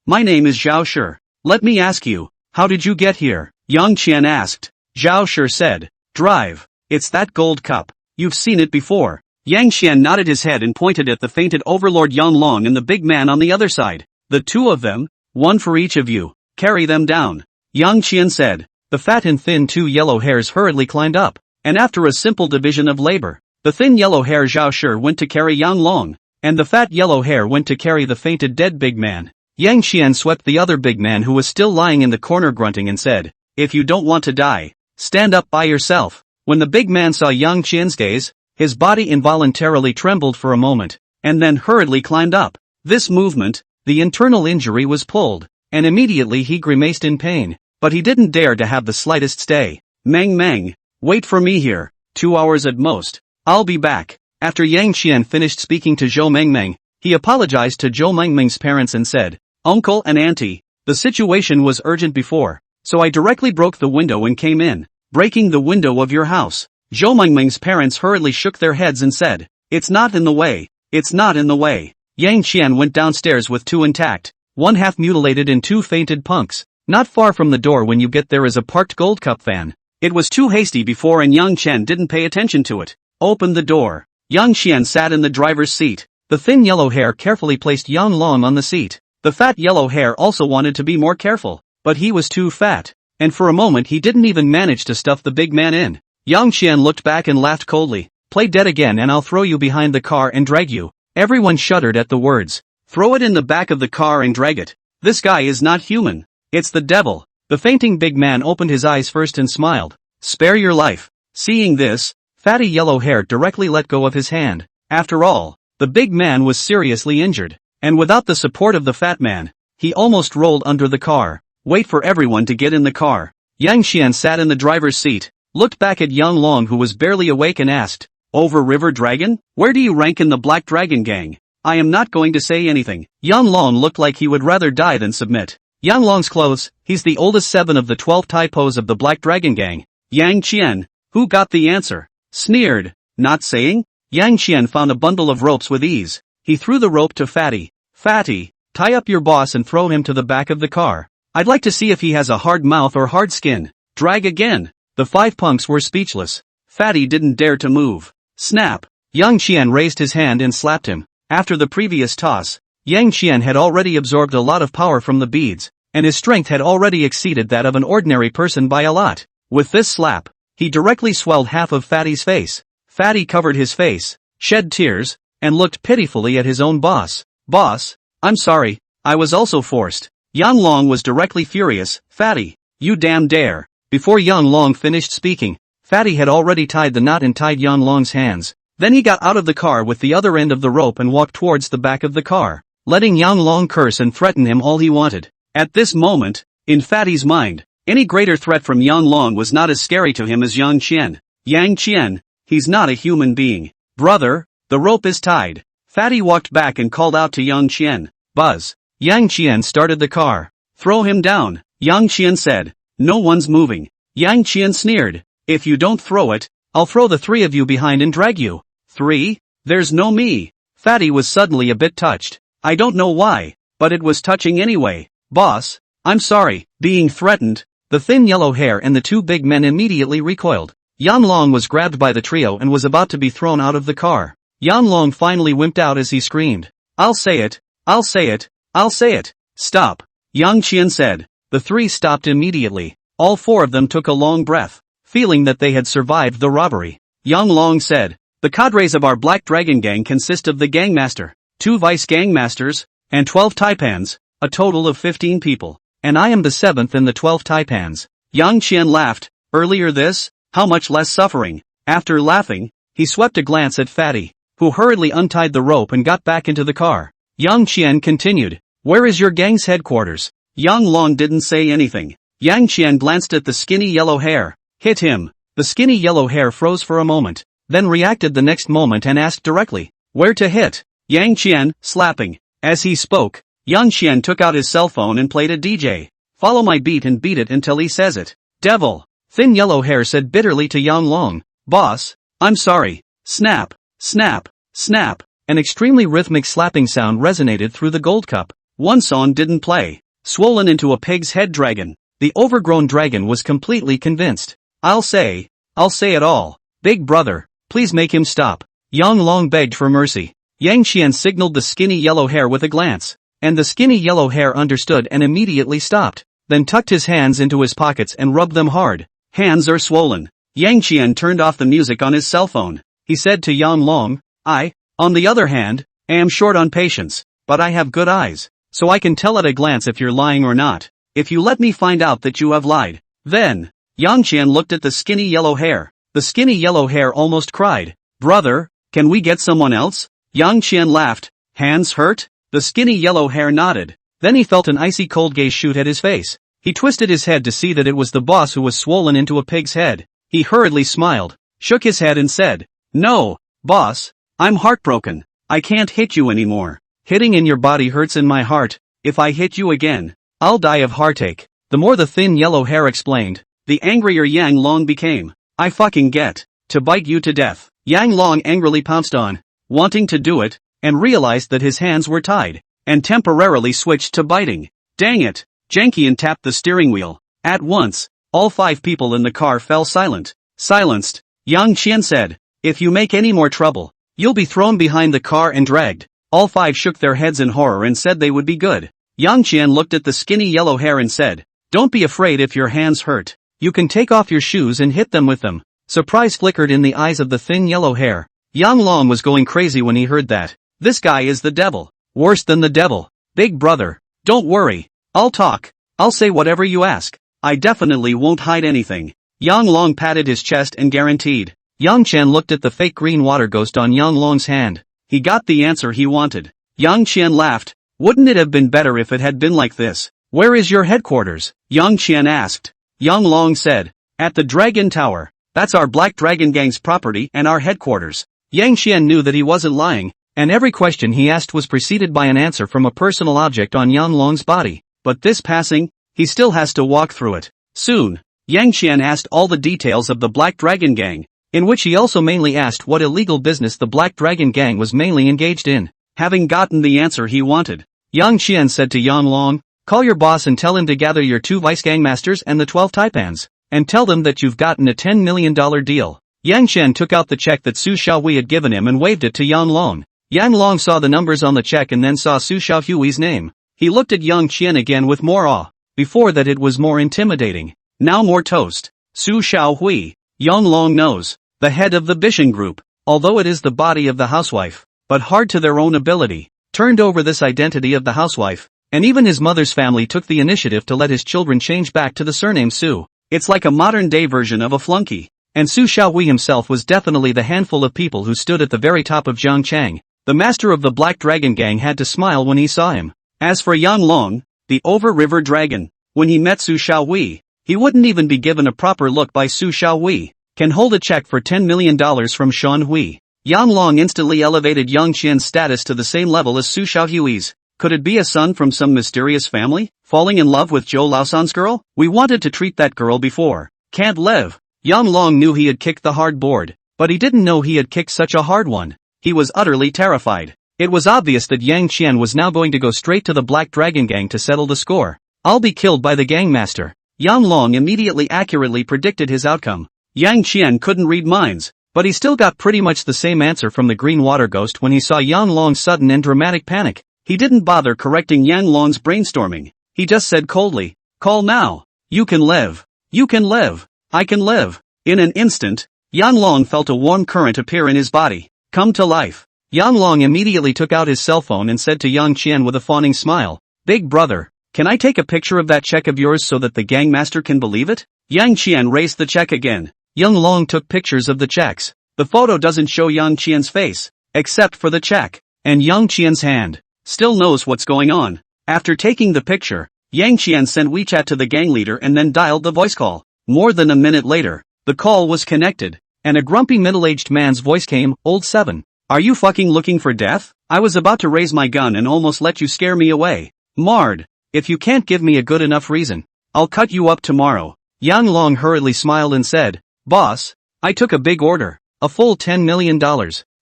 my name is Zhao Shi. Let me ask you, how did you get here?" Yang Qian asked. Zhao Shi said, "Drive. It's that gold cup. You've seen it before." Yang Qian nodded his head and pointed at the fainted overlord Yang Long and the big man on the other side. "The 2 of them, one for each of you, carry them down," Yang Qian said. The fat and thin 2 yellow hairs hurriedly climbed up, and after a simple division of labor, the thin yellow hair Zhao Shi went to carry Yang Long, and the fat yellow hair went to carry the fainted dead big man. Yang Qian swept the other big man who was still lying in the corner grunting and said, "If you don't want to die, stand up by yourself." When the big man saw Yang Qian's gaze, his body involuntarily trembled for a moment, and then hurriedly climbed up. This movement, the internal injury was pulled, and immediately he grimaced in pain, but he didn't dare to have the slightest stay. Meng, wait for me here, 2 hours at most. I'll be back." After Yang Qian finished speaking to Zhou Mengming, he apologized to Zhou Mengming's parents and said, "Uncle and Auntie, the situation was urgent before, so I directly broke the window and came in." "Breaking the window of your house?" Zhou Mengming's parents hurriedly shook their heads and said, "It's not in the way, it's not in the way." Yang Qian went downstairs with 2 intact, 1 half mutilated and 2 fainted punks. Not far from the door when you get there is a parked gold cup fan. It was too hasty before and Yang Qian didn't pay attention to it. "Open the door." Yang Qian sat in the driver's seat. The thin yellow hair carefully placed Yang Long on the seat. The fat yellow hair also wanted to be more careful, but he was too fat, and for a moment he didn't even manage to stuff the big man in. Yang Qian looked back and laughed coldly. Play dead again and I'll throw you behind the car and drag you. Everyone shuddered at the words. Throw it in the back of the car and drag it. This guy is not human. It's the devil. The fainting big man opened his eyes first and smiled. Spare your life. Seeing this, fatty yellow hair directly let go of his hand. After all, the big man was seriously injured, and without the support of the fat man, he almost rolled under the car. Wait for everyone to get in the car. Yang Qian sat in the driver's seat, looked back at Yang Long who was barely awake and asked, Over River Dragon? Where do you rank in the Black Dragon gang? I am not going to say anything. Yang Long looked like he would rather die than submit. Yang Long's close, he's the oldest 7 of the 12 typos of the Black Dragon gang. Yang Qian, who got the answer? Sneered. Not saying? Yang Qian found a bundle of ropes with ease. He threw the rope to Fatty. Fatty, tie up your boss and throw him to the back of the car. I'd like to see if he has a hard mouth or hard skin. Drag again. The 5 punks were speechless. Fatty didn't dare to move. Snap. Yang Qian raised his hand and slapped him. After the previous toss, Yang Qian had already absorbed a lot of power from the beads, and his strength had already exceeded that of an ordinary person by a lot. With this slap, he directly swelled half of Fatty's face. Fatty covered his face, shed tears, and looked pitifully at his own boss. Boss, I'm sorry, I was also forced. Yang Long was directly furious. Fatty, you damn dare. Before Yang Long finished speaking, Fatty had already tied the knot and tied Yang Long's hands. Then he got out of the car with the other end of the rope and walked towards the back of the car, letting Yang Long curse and threaten him all he wanted. At this moment, in Fatty's mind, any greater threat from Yang Long was not as scary to him as Yang Qian. Yang Qian, he's not a human being. Brother, the rope is tied. Fatty walked back and called out to Yang Qian. Buzz. Yang Qian started the car. Throw him down, Yang Qian said. No one's moving. Yang Qian sneered. If you don't throw it, I'll throw the 3 of you behind and drag you. 3? There's no me. Fatty was suddenly a bit touched. I don't know why, but it was touching anyway. Boss, I'm sorry. Being threatened, the thin yellow hair and the 2 big men immediately recoiled. Yang Long was grabbed by the trio and was about to be thrown out of the car. Yang Long finally wimped out as he screamed. I'll say it, I'll say it, I'll say it. Stop. Yang Qian said. The 3 stopped immediately. All 4 of them took a long breath, feeling that they had survived the robbery. Yang Long said, the cadres of our Black Dragon gang consist of the gangmaster, 2 vice gangmasters, and 12 taipans, a total of 15 people. And I am the 7th in the 12 taipans. Yang Qian laughed. Earlier this? How much less suffering? After laughing, he swept a glance at Fatty, who hurriedly untied the rope and got back into the car. Yang Qian continued. Where is your gang's headquarters? Yang Long didn't say anything. Yang Qian glanced at the skinny yellow hair. Hit him. The skinny yellow hair froze for a moment, then reacted the next moment and asked directly, where to hit? Yang Qian, slapping. As he spoke, Yang Qian took out his cell phone and played a DJ. Follow my beat and beat it until he says it. Devil. Thin yellow hair said bitterly to Yang Long. Boss, I'm sorry. Snap, snap, snap. An extremely rhythmic slapping sound resonated through the gold cup. One song didn't play. Swollen into a pig's head dragon, the overgrown dragon was completely convinced. I'll say it all. Big brother, please make him stop. Yang Long begged for mercy. Yang Qian signaled the skinny yellow hair with a glance, and the skinny yellow hair understood and immediately stopped, then tucked his hands into his pockets and rubbed them hard. Hands are swollen. Yang Qian turned off the music on his cell phone. He said to Yang Long, on the other hand, am short on patience, but I have good eyes, so I can tell at a glance if you're lying or not. If you let me find out that you have lied, then. Yang Qian looked at the skinny yellow hair. The skinny yellow hair almost cried. Brother, can we get someone else? Yang Qian laughed. Hands hurt? The skinny yellow hair nodded. Then he felt an icy cold gaze shoot at his face. He twisted his head to see that it was the boss who was swollen into a pig's head. He hurriedly smiled, shook his head and said, no, boss, I'm heartbroken. I can't hit you anymore. Hitting in your body hurts in my heart. If I hit you again, I'll die of heartache. The more the thin yellow hair explained, the angrier Yang Long became. I fucking get to bite you to death. Yang Long angrily pounced on, wanting to do it, and realized that his hands were tied, and temporarily switched to biting. Dang it! Jankian tapped the steering wheel. At once, all 5 people in the car fell silent. Silenced, Yang Qian said, if you make any more trouble, you'll be thrown behind the car and dragged. All 5 shook their heads in horror and said they would be good. Yang Qian looked at the skinny yellow hair and said, "Don't be afraid if your hands hurt. You can take off your shoes and hit them with them." Surprise flickered in the eyes of the thin yellow hair. Yang Long was going crazy when he heard that. This guy is the devil. Worse than the devil. Big brother. Don't worry. I'll talk. I'll say whatever you ask. I definitely won't hide anything. Yang Long patted his chest and guaranteed. Yang Qian looked at the fake green water ghost on Yang Long's hand. He got the answer he wanted. Yang Qian laughed. Wouldn't it have been better if it had been like this? Where is your headquarters? Yang Qian asked. Yang Long said. At the Dragon Tower. That's our Black Dragon Gang's property and our headquarters. Yang Qian knew that he wasn't lying, and every question he asked was preceded by an answer from a personal object on Yang Long's body. But this passing, he still has to walk through it. Soon, Yang Qian asked all the details of the Black Dragon Gang, in which he also mainly asked what illegal business the Black Dragon Gang was mainly engaged in. Having gotten the answer he wanted, Yang Qian said to Yang Long, "Call your boss and tell him to gather your 2 vice gangmasters and the 12 taipans, and tell them that you've gotten a $10 million deal." Yang Qian took out the check that Su Xiaohui had given him and waved it to Yang Long. Yang Long saw the numbers on the check and then saw Su Xiaohui's name. He looked at Yang Qian again with more awe. Before that it was more intimidating. Now more toast. Su Xiaohui. Yang Long knows. The head of the Bishan group. Although it is the body of the housewife, but hard to their own ability, turned over this identity of the housewife, and even his mother's family took the initiative to let his children change back to the surname Su. It's like a modern-day version of a flunky. And Su Xiaohui himself was definitely the handful of people who stood at the very top of Zhangchang. The master of the Black Dragon Gang had to smile when he saw him. As for Yang Long, the over-river dragon, when he met Su Xiaohui, he wouldn't even be given a proper look by Su Xiaohui. Can hold a check for $10 million from Shan Hui. Yang Long instantly elevated Yang Qian's status to the same level as Su Xiaohui's. Could it be a son from some mysterious family, falling in love with Zhou Laosan's girl? We wanted to treat that girl before. Can't live. Yang Long knew he had kicked the hard board, but he didn't know he had kicked such a hard one. He was utterly terrified. It was obvious that Yang Qian was now going to go straight to the Black Dragon Gang to settle the score. I'll be killed by the gangmaster. Yang Long immediately accurately predicted his outcome. Yang Qian couldn't read minds, but he still got pretty much the same answer from the green water ghost when he saw Yang Long's sudden and dramatic panic. He didn't bother correcting Yang Long's brainstorming. He just said coldly, "Call now. You can live. You can live. I can live." In an instant, Yang Long felt a warm current appear in his body. Come to life. Yang Long immediately took out his cell phone and said to Yang Qian with a fawning smile, "Big brother, can I take a picture of that check of yours so that the gangmaster can believe it?" Yang Qian raised the check again. Yang Long took pictures of the checks. The photo doesn't show Yang Qian's face, except for the check, and Yang Qian's hand. Still knows what's going on. After taking the picture, Yang Qian sent WeChat to the gang leader and then dialed the voice call. More than a minute later, the call was connected, and a grumpy middle-aged man's voice came, "Old 7. Are you fucking looking for death? I was about to raise my gun and almost let you scare me away. Mard, if you can't give me a good enough reason, I'll cut you up tomorrow." Yang Long hurriedly smiled and said, "Boss, I took a big order, a full $10 million.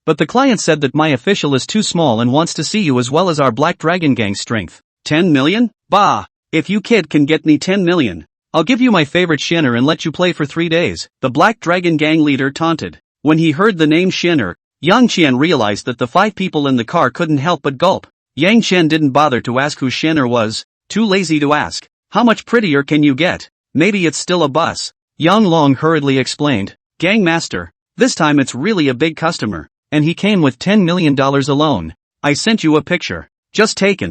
But the client said that my official is too small and wants to see you as well as our Black Dragon Gang strength." 10 million? Bah! If you kid can get me 10 million, I'll give you my favorite Shinner and let you play for 3 days, the Black Dragon Gang leader taunted. When he heard the name Shinner, Yang Qian realized that the 5 people in the car couldn't help but gulp. Yang Qian didn't bother to ask who Shinner was, too lazy to ask. How much prettier can you get? Maybe it's still a bus. Yang Long hurriedly explained, "Gangmaster, this time it's really a big customer, and he came with $10 million alone. I sent you a picture. Just take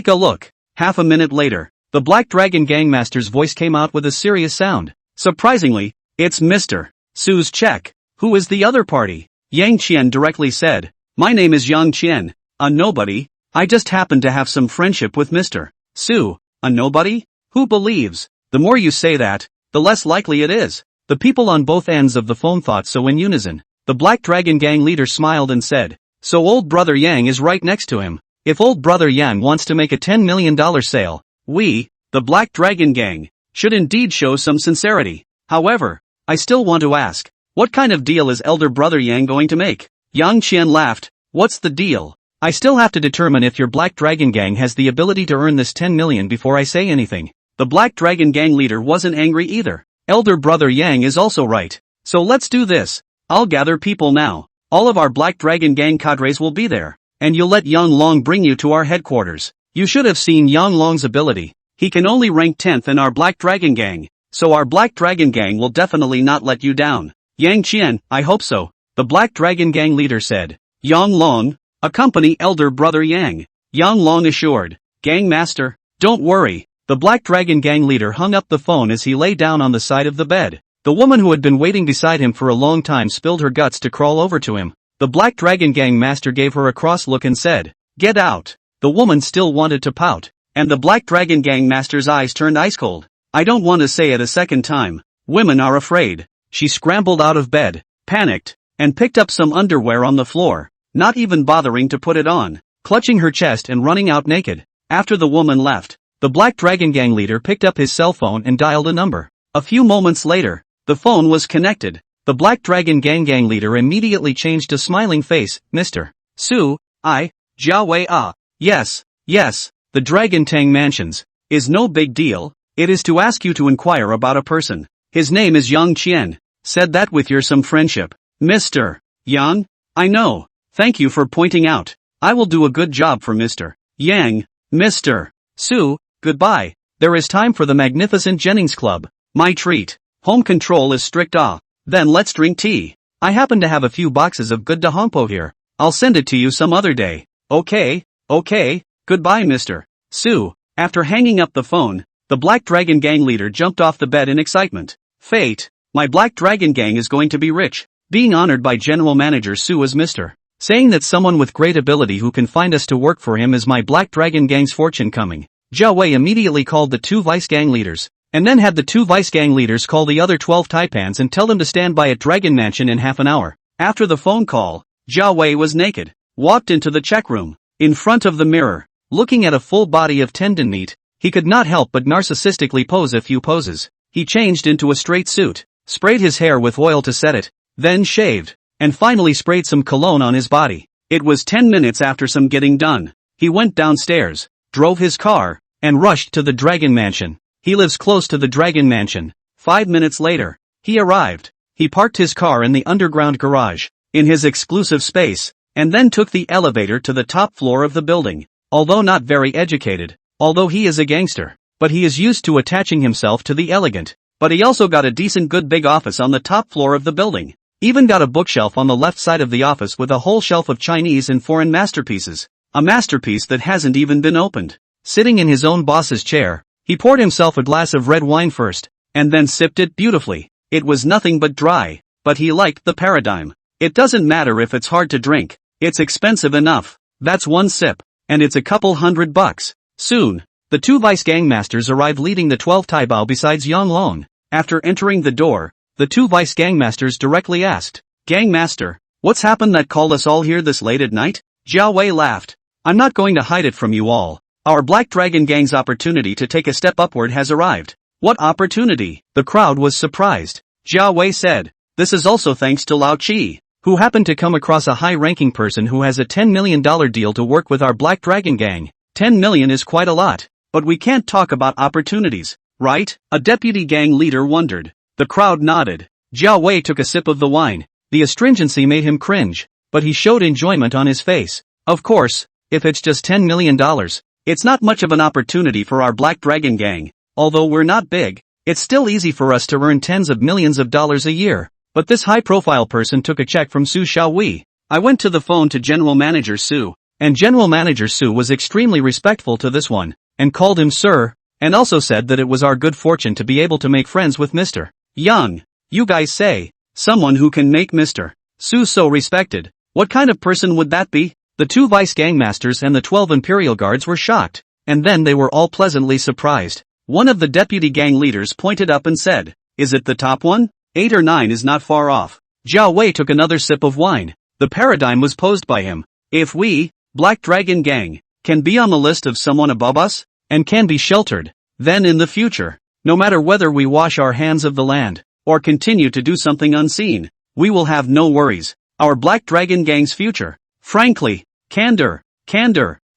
a look." Half a minute later, the Black Dragon Gangmaster's voice came out with a serious sound. "Surprisingly, it's Mr. Su's check. Who is the other party?" Yang Qian directly said, "My name is Yang Qian, a nobody. I just happen to have some friendship with Mr. Su, a nobody? Who believes? The more you say that, the less likely it is." The people on both ends of the phone thought so in unison. The Black Dragon Gang leader smiled and said, "So old brother Yang is right next to him. If old brother Yang wants to make a $10 million sale, we, the Black Dragon Gang, should indeed show some sincerity. However, I still want to ask, what kind of deal is elder brother Yang going to make?" Yang Qian laughed. "What's the deal? I still have to determine if your Black Dragon Gang has the ability to earn this 10 million before I say anything." The Black Dragon Gang leader wasn't angry either. Elder brother Yang is also right. "So let's do this. I'll gather people now. All of our Black Dragon Gang cadres will be there, and you'll let Yang Long bring you to our headquarters. You should have seen Yang Long's ability. He can only rank 10th in our Black Dragon Gang, so our Black Dragon Gang will definitely not let you down. Yang Qian, I hope so, the Black Dragon Gang leader said. Yang Long, accompany elder brother Yang. Yang Long assured. Gang master, don't worry. The Black Dragon Gang leader hung up the phone as he lay down on the side of the bed. The woman who had been waiting beside him for a long time spilled her guts to crawl over to him. The Black Dragon Gang master gave her a cross look and said, "Get out." The woman still wanted to pout, and the Black Dragon Gang master's eyes turned ice cold. I don't want to say it a second time. Women are afraid. She scrambled out of bed, panicked, and picked up some underwear on the floor, not even bothering to put it on, clutching her chest and running out naked. After the woman left, the Black Dragon Gang leader picked up his cell phone and dialed a number. A few moments later, the phone was connected. The Black Dragon Gang leader immediately changed a smiling face. Mr. Su, Jia Wei Yes, the Dragon Tang Mansions. Is no big deal. It is to ask you to inquire about a person. His name is Yang Qian. Said that with your some friendship. Mr. Yang? I know. Thank you for pointing out. I will do a good job for Mr. Yang. Mr. Su, goodbye. There is time for the magnificent Jennings Club. My treat. Home control is strict. Then let's drink tea. I happen to have a few boxes of good dahongpo here. I'll send it to you some other day. Okay. Goodbye Mr. Su. After hanging up the phone, the Black Dragon Gang leader jumped off the bed in excitement. Fate. My Black Dragon Gang is going to be rich. Being honored by General Manager Su as Mr. Saying that someone with great ability who can find us to work for him is my Black Dragon Gang's fortune coming. Jia Wei immediately called the 2 vice gang leaders, and then had the 2 vice gang leaders call the other 12 taipans and tell them to stand by at Dragon Mansion in half an hour. After the phone call, Jia Wei was naked, walked into the check room. In front of the mirror, looking at a full body of tendon meat, he could not help but narcissistically pose a few poses. He changed into a straight suit, sprayed his hair with oil to set it, then shaved, and finally sprayed some cologne on his body. It was 10 minutes after some getting done. He went downstairs, drove his car, and rushed to the Dragon Mansion. He lives close to the Dragon Mansion. 5 minutes later, he arrived. He parked his car in the underground garage, in his exclusive space, and then took the elevator to the top floor of the building. Although not very educated, although he is a gangster, but he is used to attaching himself to the elegant. But he also got a decent good big office on the top floor of the building. Even got a bookshelf on the left side of the office with a whole shelf of Chinese and foreign masterpieces. A masterpiece that hasn't even been opened. Sitting in his own boss's chair, he poured himself a glass of red wine first, and then sipped it beautifully. It was nothing but dry, but he liked the paradigm. It doesn't matter if it's hard to drink. It's expensive enough. That's one sip, and it's a couple $100. Soon, the 2 vice gang masters arrived leading the 12 taibao besides Yang Long. After entering the door, the 2 vice gang masters directly asked, "Gang master, what's happened that called us all here this late at night?" Jia Wei laughed. "I'm not going to hide it from you all. Our Black Dragon Gang's opportunity to take a step upward has arrived." "What opportunity?" The crowd was surprised. Jia Wei said, "This is also thanks to Lao Qi, who happened to come across a high-ranking person who has a $10 million deal to work with our Black Dragon Gang. 10 million is quite a lot, but we can't talk about opportunities, right?" A deputy gang leader wondered. The crowd nodded. Jia Wei took a sip of the wine. The astringency made him cringe, but he showed enjoyment on his face. Of course, if it's just $10 million, it's not much of an opportunity for our Black Dragon Gang. Although we're not big, it's still easy for us to earn tens of millions of dollars a year. But this high-profile person took a check from Su Xiaowei. I went to the phone to General Manager Su, and General Manager Su was extremely respectful to this one, and called him sir, and also said that it was our good fortune to be able to make friends with Mr. Yang. You guys say, someone who can make Mr. Su so respected. What kind of person would that be? The 2 vice gang masters and the 12 imperial guards were shocked, and then they were all pleasantly surprised. One of the deputy gang leaders pointed up and said, "Is it the top one? 8 or 9 is not far off." Jia Wei took another sip of wine. The paradigm was posed by him. If we, Black Dragon Gang, can be on the list of someone above us, and can be sheltered, then in the future, no matter whether we wash our hands of the land, or continue to do something unseen, we will have no worries. Our Black Dragon Gang's future. Frankly, candor.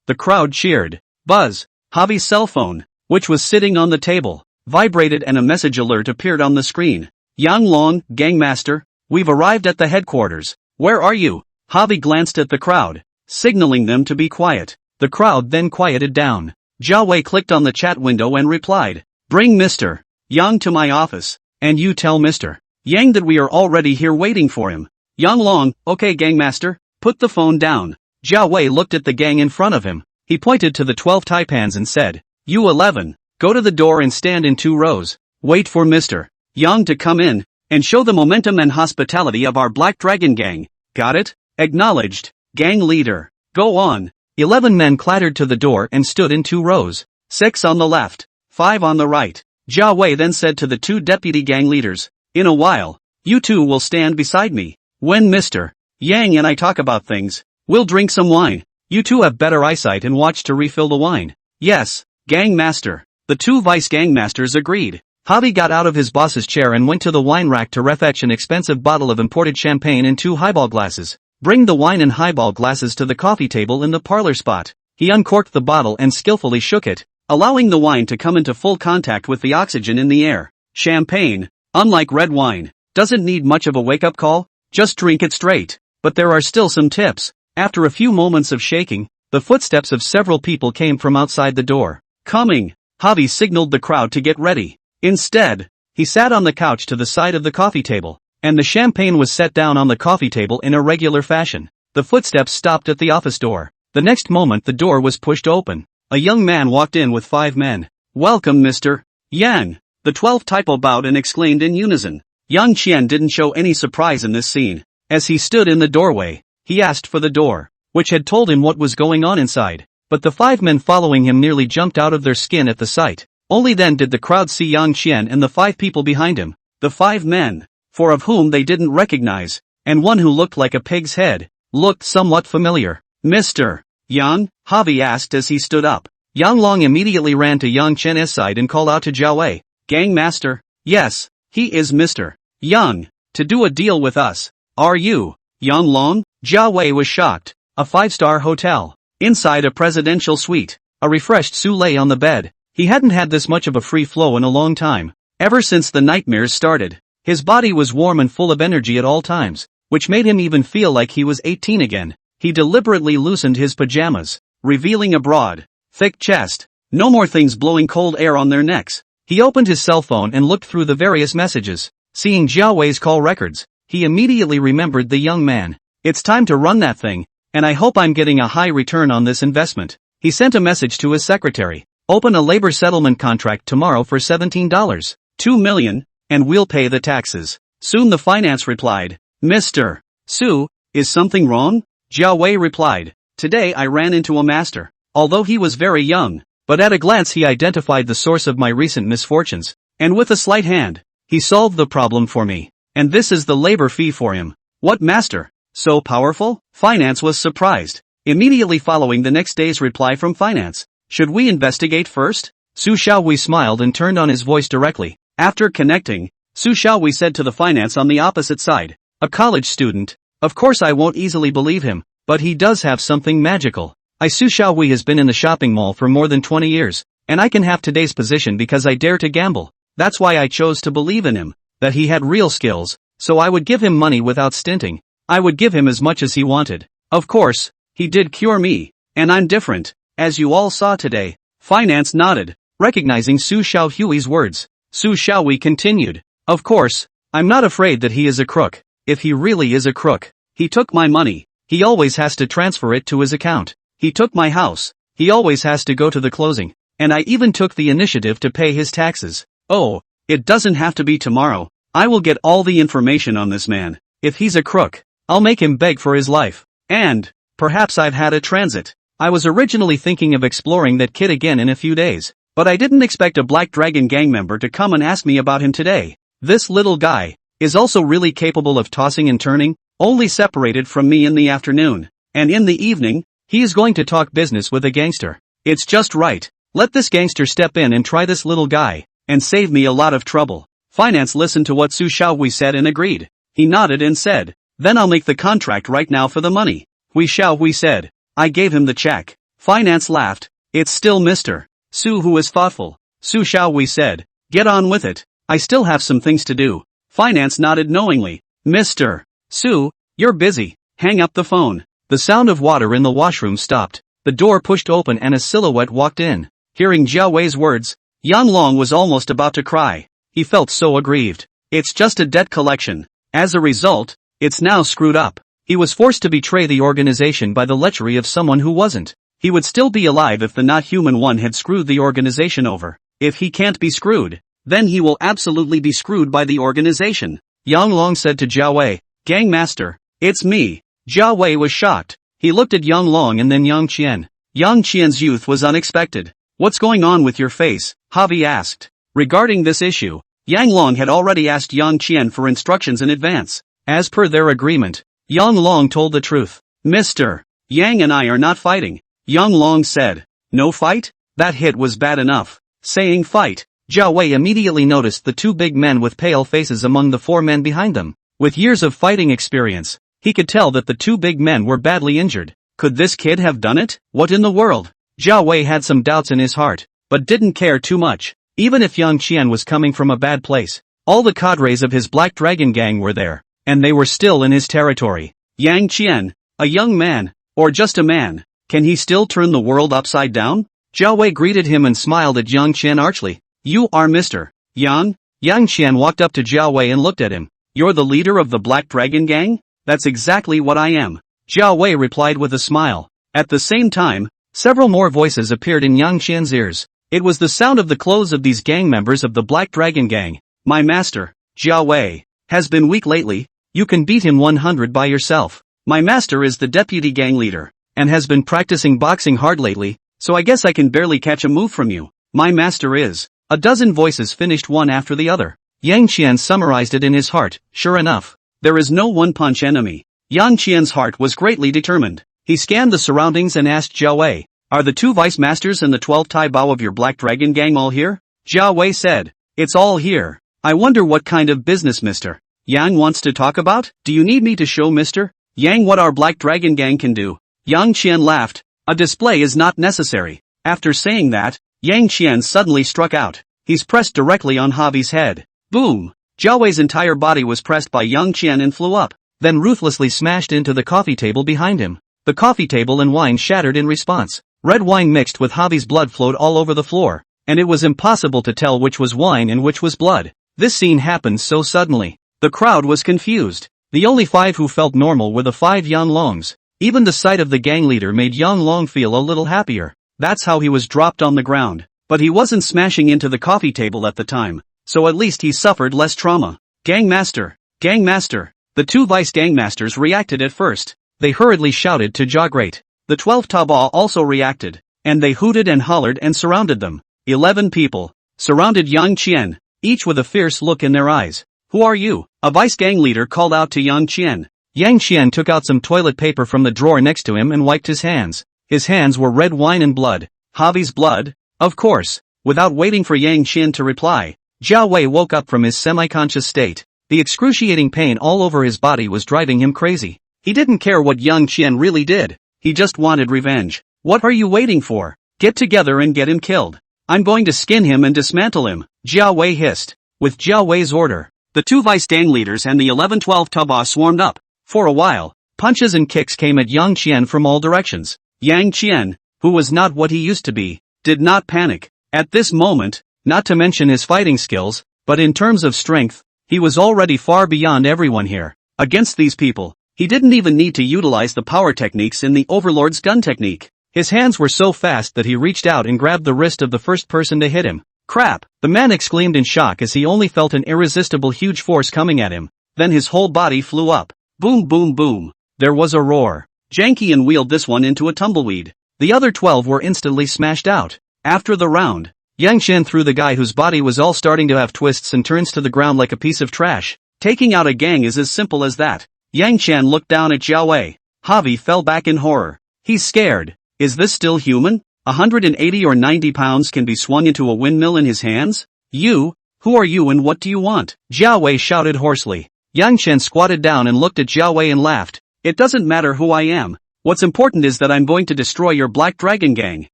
The crowd cheered. Buzz. Javi's cell phone, which was sitting on the table, vibrated and a message alert appeared on the screen. Yang Long, Gangmaster, we've arrived at the headquarters. Where are you? Javi glanced at the crowd, signaling them to be quiet. The crowd then quieted down. Jia Wei clicked on the chat window and replied, "Bring Mr. Yang to my office, and you tell Mr. Yang that we are already here waiting for him." Yang Long, "Okay gangmaster, put the phone down." Jia Wei looked at the gang in front of him. He pointed to the 12 taipans and said, "You 11, go to the door and stand in 2 rows. Wait for Mr. Yang to come in, and show the momentum and hospitality of our Black Dragon gang. Got it? Acknowledged. Gang leader. Go on." 11 men clattered to the door and stood in 2 rows. 6 on the left, 5 on the right. Jia Wei then said to the 2 deputy gang leaders, "In a while, you 2 will stand beside me. When Mr. Yang and I talk about things, we'll drink some wine. You 2 have better eyesight and watch to refill the wine." "Yes, gang master." The 2 vice gang masters agreed. Javi got out of his boss's chair and went to the wine rack to refetch an expensive bottle of imported champagne and 2 highball glasses. "Bring the wine and highball glasses to the coffee table in the parlor spot." He uncorked the bottle and skillfully shook it, allowing the wine to come into full contact with the oxygen in the air. Champagne, unlike red wine, doesn't need much of a wake-up call, just drink it straight. But there are still some tips. After a few moments of shaking, the footsteps of several people came from outside the door. "Coming." Javi signaled the crowd to get ready. Instead, he sat on the couch to the side of the coffee table, and the champagne was set down on the coffee table in a regular fashion. The footsteps stopped at the office door. The next moment the door was pushed open. A young man walked in with 5 men. "Welcome Mr. Yang." The 12 typo bowed and exclaimed in unison. Yang Qian didn't show any surprise in this scene. As he stood in the doorway, he asked for the door, which had told him what was going on inside. But the 5 men following him nearly jumped out of their skin at the sight. Only then did the crowd see Yang Qian and the 5 people behind him. The 5 men, 4 of whom they didn't recognize, and one who looked like a pig's head, looked somewhat familiar. "Mr. Yang?" Javi asked as he stood up. Yang Long immediately ran to Yang Qian's side and called out to Jia Wei, "Gang master?" "Yes, he is Mr. Yang, to do a deal with us." "Are you Yang Long?" Jia Wei was shocked. A 5-star hotel. Inside a presidential suite, a refreshed Su lay on the bed. He hadn't had this much of a free flow in a long time. Ever since the nightmares started. His body was warm and full of energy at all times, which made him even feel like he was 18 again. He deliberately loosened his pajamas, revealing a broad, thick chest. No more things blowing cold air on their necks. He opened his cell phone and looked through the various messages. Seeing Jia Wei's call records, he immediately remembered the young man. "It's time to run that thing, and I hope I'm getting a high return on this investment." He sent a message to his secretary. "Open a labor settlement contract tomorrow for $17.2 million, and we'll pay the taxes." Soon the finance replied, "Mr. Su, is something wrong?" Jia Wei replied, "Today I ran into a master, although he was very young, but at a glance he identified the source of my recent misfortunes, and with a sleight hand, he solved the problem for me, and this is the labor fee for him." "What master? So powerful?" Finance was surprised. Immediately following the next day's reply from finance, "Should we investigate first?" Su Xiaowei smiled and turned on his voice directly. After connecting, Su Xiaowei said to the finance on the opposite side, "A college student. Of course I won't easily believe him, but he does have something magical. Su Xiaowei has been in the shopping mall for more than 20 years, and I can have today's position because I dare to gamble. That's why I chose to believe in him, that he had real skills, so I would give him money without stinting. I would give him as much as he wanted. Of course, he did cure me, and I'm different, as you all saw today." Finance nodded, recognizing Su Xiaohui's words. Su Xiaowei continued, "Of course, I'm not afraid that he is a crook. If he really is a crook, he took my money. He always has to transfer it to his account. He took my house. He always has to go to the closing. And I even took the initiative to pay his taxes. Oh, it doesn't have to be tomorrow. I will get all the information on this man. If he's a crook, I'll make him beg for his life. And, perhaps I've had a transit. I was originally thinking of exploring that kid again in a few days, but I didn't expect a Black Dragon gang member to come and ask me about him today. This little guy is also really capable of tossing and turning, only separated from me in the afternoon, and in the evening, he is going to talk business with a gangster. It's just right. Let this gangster step in and try this little guy, and save me a lot of trouble." Finance listened to what Su Xiaowei said and agreed. He nodded and said, "Then I'll make the contract right now for the money." Xiaowei said, "I gave him the check." Finance laughed. "It's still Mr. Su who is thoughtful." Su Xiaowei said, "Get on with it. I still have some things to do." Finance nodded knowingly. "Mr. Su, you're busy. Hang up the phone." The sound of water in the washroom stopped. The door pushed open and a silhouette walked in. Hearing Jiao Wei's words, Yang Long was almost about to cry. He felt so aggrieved. It's just a debt collection. As a result, it's now screwed up. He was forced to betray the organization by the lechery of someone who wasn't. He would still be alive if the not-human one had screwed the organization over. If he can't be screwed, then he will absolutely be screwed by the organization. Yang Long said to Jiao Wei, Gang Master, it's me. Jiao Wei was shocked. He looked at Yang Long and then Yang Qian. Yang Qian's youth was unexpected. What's going on with your face? Javi asked. Regarding this issue, Yang Long had already asked Yang Qian for instructions in advance. As per their agreement, Yang Long told the truth. Mr. Yang and I are not fighting. Yang Long said. No fight? That hit was bad enough. Saying fight, Jiao Wei immediately noticed the two big men with pale faces among the four men behind them. With years of fighting experience, he could tell that the two big men were badly injured. Could this kid have done it? What in the world? Jiao Wei had some doubts in his heart, but didn't care too much. Even if Yang Qian was coming from a bad place, all the cadres of his Black Dragon gang were there, and they were still in his territory. Yang Qian, a young man, or just a man, can he still turn the world upside down? Jiao Wei greeted him and smiled at Yang Qian archly. You are Mr. Yang? Yang Qian walked up to Jiao Wei and looked at him. You're the leader of the Black Dragon gang? That's exactly what I am. Jiao Wei replied with a smile. At the same time, several more voices appeared in Yang Qian's ears. It was the sound of the clothes of these gang members of the Black Dragon gang. My master, Jiao Wei, has been weak lately. You can beat him 100 by yourself. My master is the deputy gang leader, and has been practicing boxing hard lately, so I guess I can barely catch a move from you. My master is. A dozen voices finished one after the other. Yang Qian summarized it in his heart. Sure enough, there is no one-punch enemy. Yang Qian's heart was greatly determined. He scanned the surroundings and asked Jiao Wei, are the two vice masters and the 12 Tai Bao of your Black Dragon gang all here? Jiao Wei said, it's all here. I wonder what kind of business Mr. Yang wants to talk about? Do you need me to show Mr. Yang what our Black Dragon gang can do? Yang Qian laughed. A display is not necessary. After saying that, Yang Qian suddenly struck out. He's pressed directly on Javi's head. Boom! Jiao Wei's entire body was pressed by Yang Qian and flew up, then ruthlessly smashed into the coffee table behind him. The coffee table and wine shattered in response. Red wine mixed with Javi's blood flowed all over the floor, and it was impossible to tell which was wine and which was blood. This scene happened so suddenly. The crowd was confused. The only 5 who felt normal were the 5 Yang Longs. Even the sight of the gang leader made Yang Long feel a little happier. That's how he was dropped on the ground. But he wasn't smashing into the coffee table at the time, so at least he suffered less trauma. Gang Master! Gang Master! The 2 vice gang masters reacted at first. They hurriedly shouted to Jograte. The 12 Taba also reacted, and they hooted and hollered and surrounded them. 11 people surrounded Yang Qian, each with a fierce look in their eyes. Who are you? A vice gang leader called out to Yang Qian. Yang Qian took out some toilet paper from the drawer next to him and wiped his hands. His hands were red wine and blood. Javi's blood? Of course. Without waiting for Yang Qian to reply, Jiao Wei woke up from his semi-conscious state. The excruciating pain all over his body was driving him crazy. He didn't care what Yang Qian really did. He just wanted revenge. What are you waiting for? Get together and get him killed. I'm going to skin him and dismantle him, Jiao Wei hissed. With Jiao Wei's order, the 2 vice gang leaders and the 11-12 Taba swarmed up. For a while, punches and kicks came at Yang Qian from all directions. Yang Qian, who was not what he used to be, did not panic. At this moment, not to mention his fighting skills, but in terms of strength, he was already far beyond everyone here. Against these people, he didn't even need to utilize the power techniques in the Overlord's gun technique. His hands were so fast that he reached out and grabbed the wrist of the first person to hit him. Crap! The man exclaimed in shock as he only felt an irresistible huge force coming at him. Then his whole body flew up. Boom boom boom. There was a roar. Jankian wheeled this one into a tumbleweed. The other 12 were instantly smashed out. After the round, Yang Qian threw the guy whose body was all starting to have twists and turns to the ground like a piece of trash. Taking out a gang is as simple as that. Yang Qian looked down at Jiao Wei. Javi fell back in horror. He's scared. Is this still human? 180 or 90 pounds can be swung into a windmill in his hands? You? Who are you and what do you want? Jiao Wei shouted hoarsely. Yang Qian squatted down and looked at Jiao Wei and laughed. It doesn't matter who I am. What's important is that I'm going to destroy your Black Dragon gang.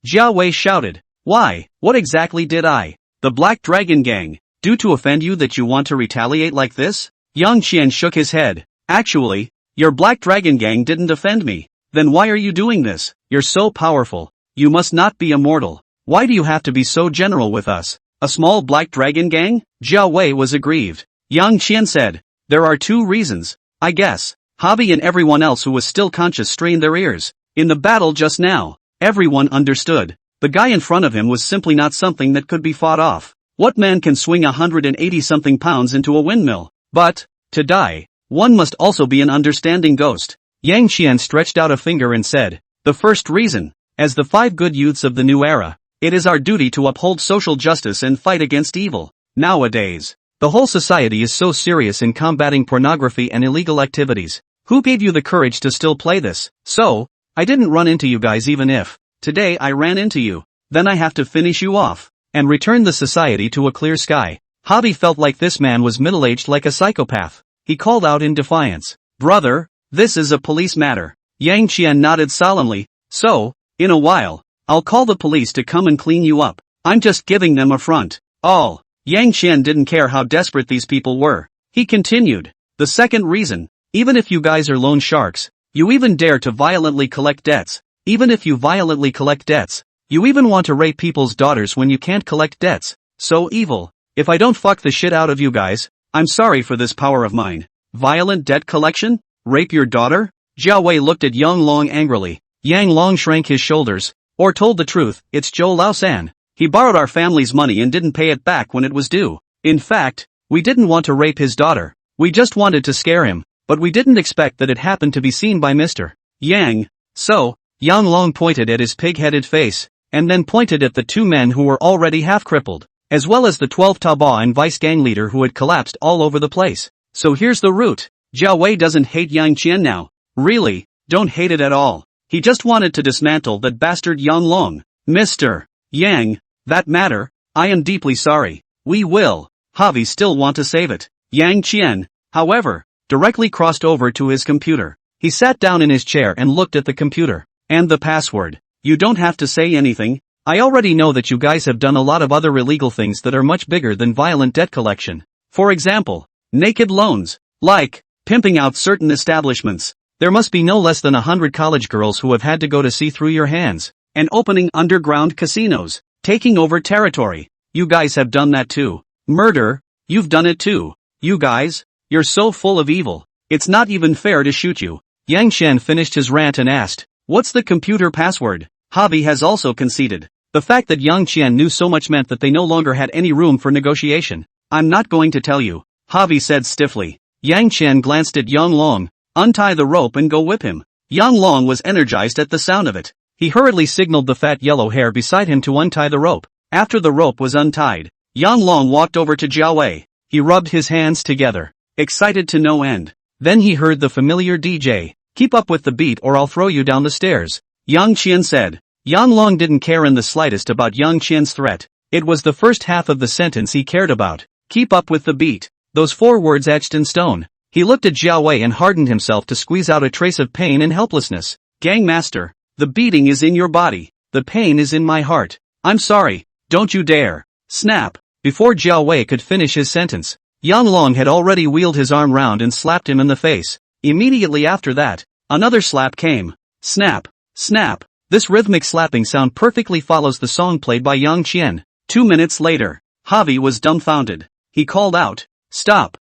Jiao Wei shouted. Why? What exactly did I? The Black Dragon gang do to offend you that you want to retaliate like this? Yang Qian shook his head. Actually, your Black Dragon gang didn't offend me. Then why are you doing this? You're so powerful. You must not be immortal. Why do you have to be so general with us? A small black dragon gang? Jiao Wei was aggrieved. Yang Qian said, there are 2 reasons, I guess. Hobby and everyone else who was still conscious strained their ears. In the battle just now, everyone understood. The guy in front of him was simply not something that could be fought off. What man can swing 180-something pounds into a windmill? But, to die, one must also be an understanding ghost. Yang Qian stretched out a finger and said, the first reason, as the 5 good youths of the new era, it is our duty to uphold social justice and fight against evil. Nowadays, the whole society is so serious in combating pornography and illegal activities. Who gave you the courage to still play this? So, I didn't run into you guys even if, today I ran into you, then I have to finish you off, and return the society to a clear sky. Hobby felt like this man was middle-aged like a psychopath. He called out in defiance, brother, this is a police matter. Yang Qian nodded solemnly, so, in a while, I'll call the police to come and clean you up. I'm just giving them a front. All. Yang Qian didn't care how desperate these people were. He continued, the second reason, even if you guys are loan sharks, you even dare to violently collect debts. Even if you violently collect debts, you even want to rape people's daughters when you can't collect debts. So evil. If I don't fuck the shit out of you guys, I'm sorry for this power of mine. Violent debt collection? Rape your daughter? Jiao Wei looked at Yang Long angrily. Yang Long shrank his shoulders, or told the truth, it's Zhou Laosan. He borrowed our family's money and didn't pay it back when it was due. In fact, we didn't want to rape his daughter. We just wanted to scare him, but we didn't expect that it happened to be seen by Mr. Yang. So, Yang Long pointed at his pig-headed face, and then pointed at the 2 men who were already half-crippled, as well as the 12 Taba and vice gang leader who had collapsed all over the place. So here's the root. Jiao Wei doesn't hate Yang Qian now. Really, don't hate it at all. He just wanted to dismantle that bastard Yang Long. Mr. Yang, that matter, I am deeply sorry. We will. Javi still want to save it. Yang Qian, however, directly crossed over to his computer. He sat down in his chair and looked at the computer. And the password. You don't have to say anything. I already know that you guys have done a lot of other illegal things that are much bigger than violent debt collection. For example, naked loans. Like, pimping out certain establishments. There must be no less than 100 college girls who have had to go to see through your hands. And opening underground casinos. Taking over territory. You guys have done that too. Murder. You've done it too. You guys, you're so full of evil. It's not even fair to shoot you. Yang Qian finished his rant and asked, what's the computer password? Hobby has also conceded. The fact that Yang Qian knew so much meant that they no longer had any room for negotiation. I'm not going to tell you. Hobby said stiffly. Yang Qian glanced at Yang Long. Untie the rope and go whip him. Yang Long was energized at the sound of it. He hurriedly signaled the fat yellow hair beside him to untie the rope. After the rope was untied, Yang Long walked over to Jiao Wei. He rubbed his hands together, excited to no end. Then he heard the familiar DJ, keep up with the beat or I'll throw you down the stairs. Yang Qian said. Yang Long didn't care in the slightest about Yang Qian's threat. It was the first half of the sentence he cared about. Keep up with the beat. Those 4 words etched in stone. He looked at Jiao Wei and hardened himself to squeeze out a trace of pain and helplessness. Gangmaster, the beating is in your body. The pain is in my heart. I'm sorry. Don't you dare. Snap. Before Jiao Wei could finish his sentence, Yang Long had already wheeled his arm round and slapped him in the face. Immediately after that, another slap came. Snap. Snap. This rhythmic slapping sound perfectly follows the song played by Yang Qian. 2 minutes later, Javi was dumbfounded. He called out, stop.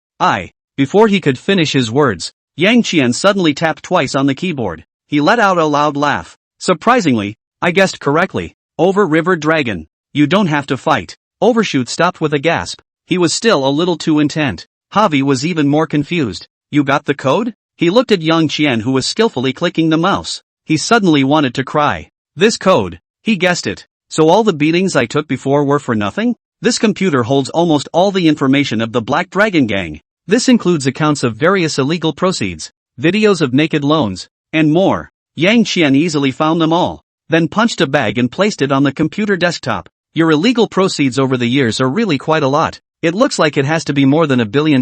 Before he could finish his words, Yang Qian suddenly tapped twice on the keyboard. He let out a loud laugh. Surprisingly, I guessed correctly. Over River Dragon. You don't have to fight. Overshoot stopped with a gasp. He was still a little too intent. Javi was even more confused. You got the code? He looked at Yang Qian who was skillfully clicking the mouse. He suddenly wanted to cry. This code. He guessed it. So all the beatings I took before were for nothing? This computer holds almost all the information of the Black Dragon Gang. This includes accounts of various illegal proceeds, videos of naked loans, and more. Yang Qian easily found them all, then punched a bag and placed it on the computer desktop. Your illegal proceeds over the years are really quite a lot. It looks like it has to be more than $1 billion.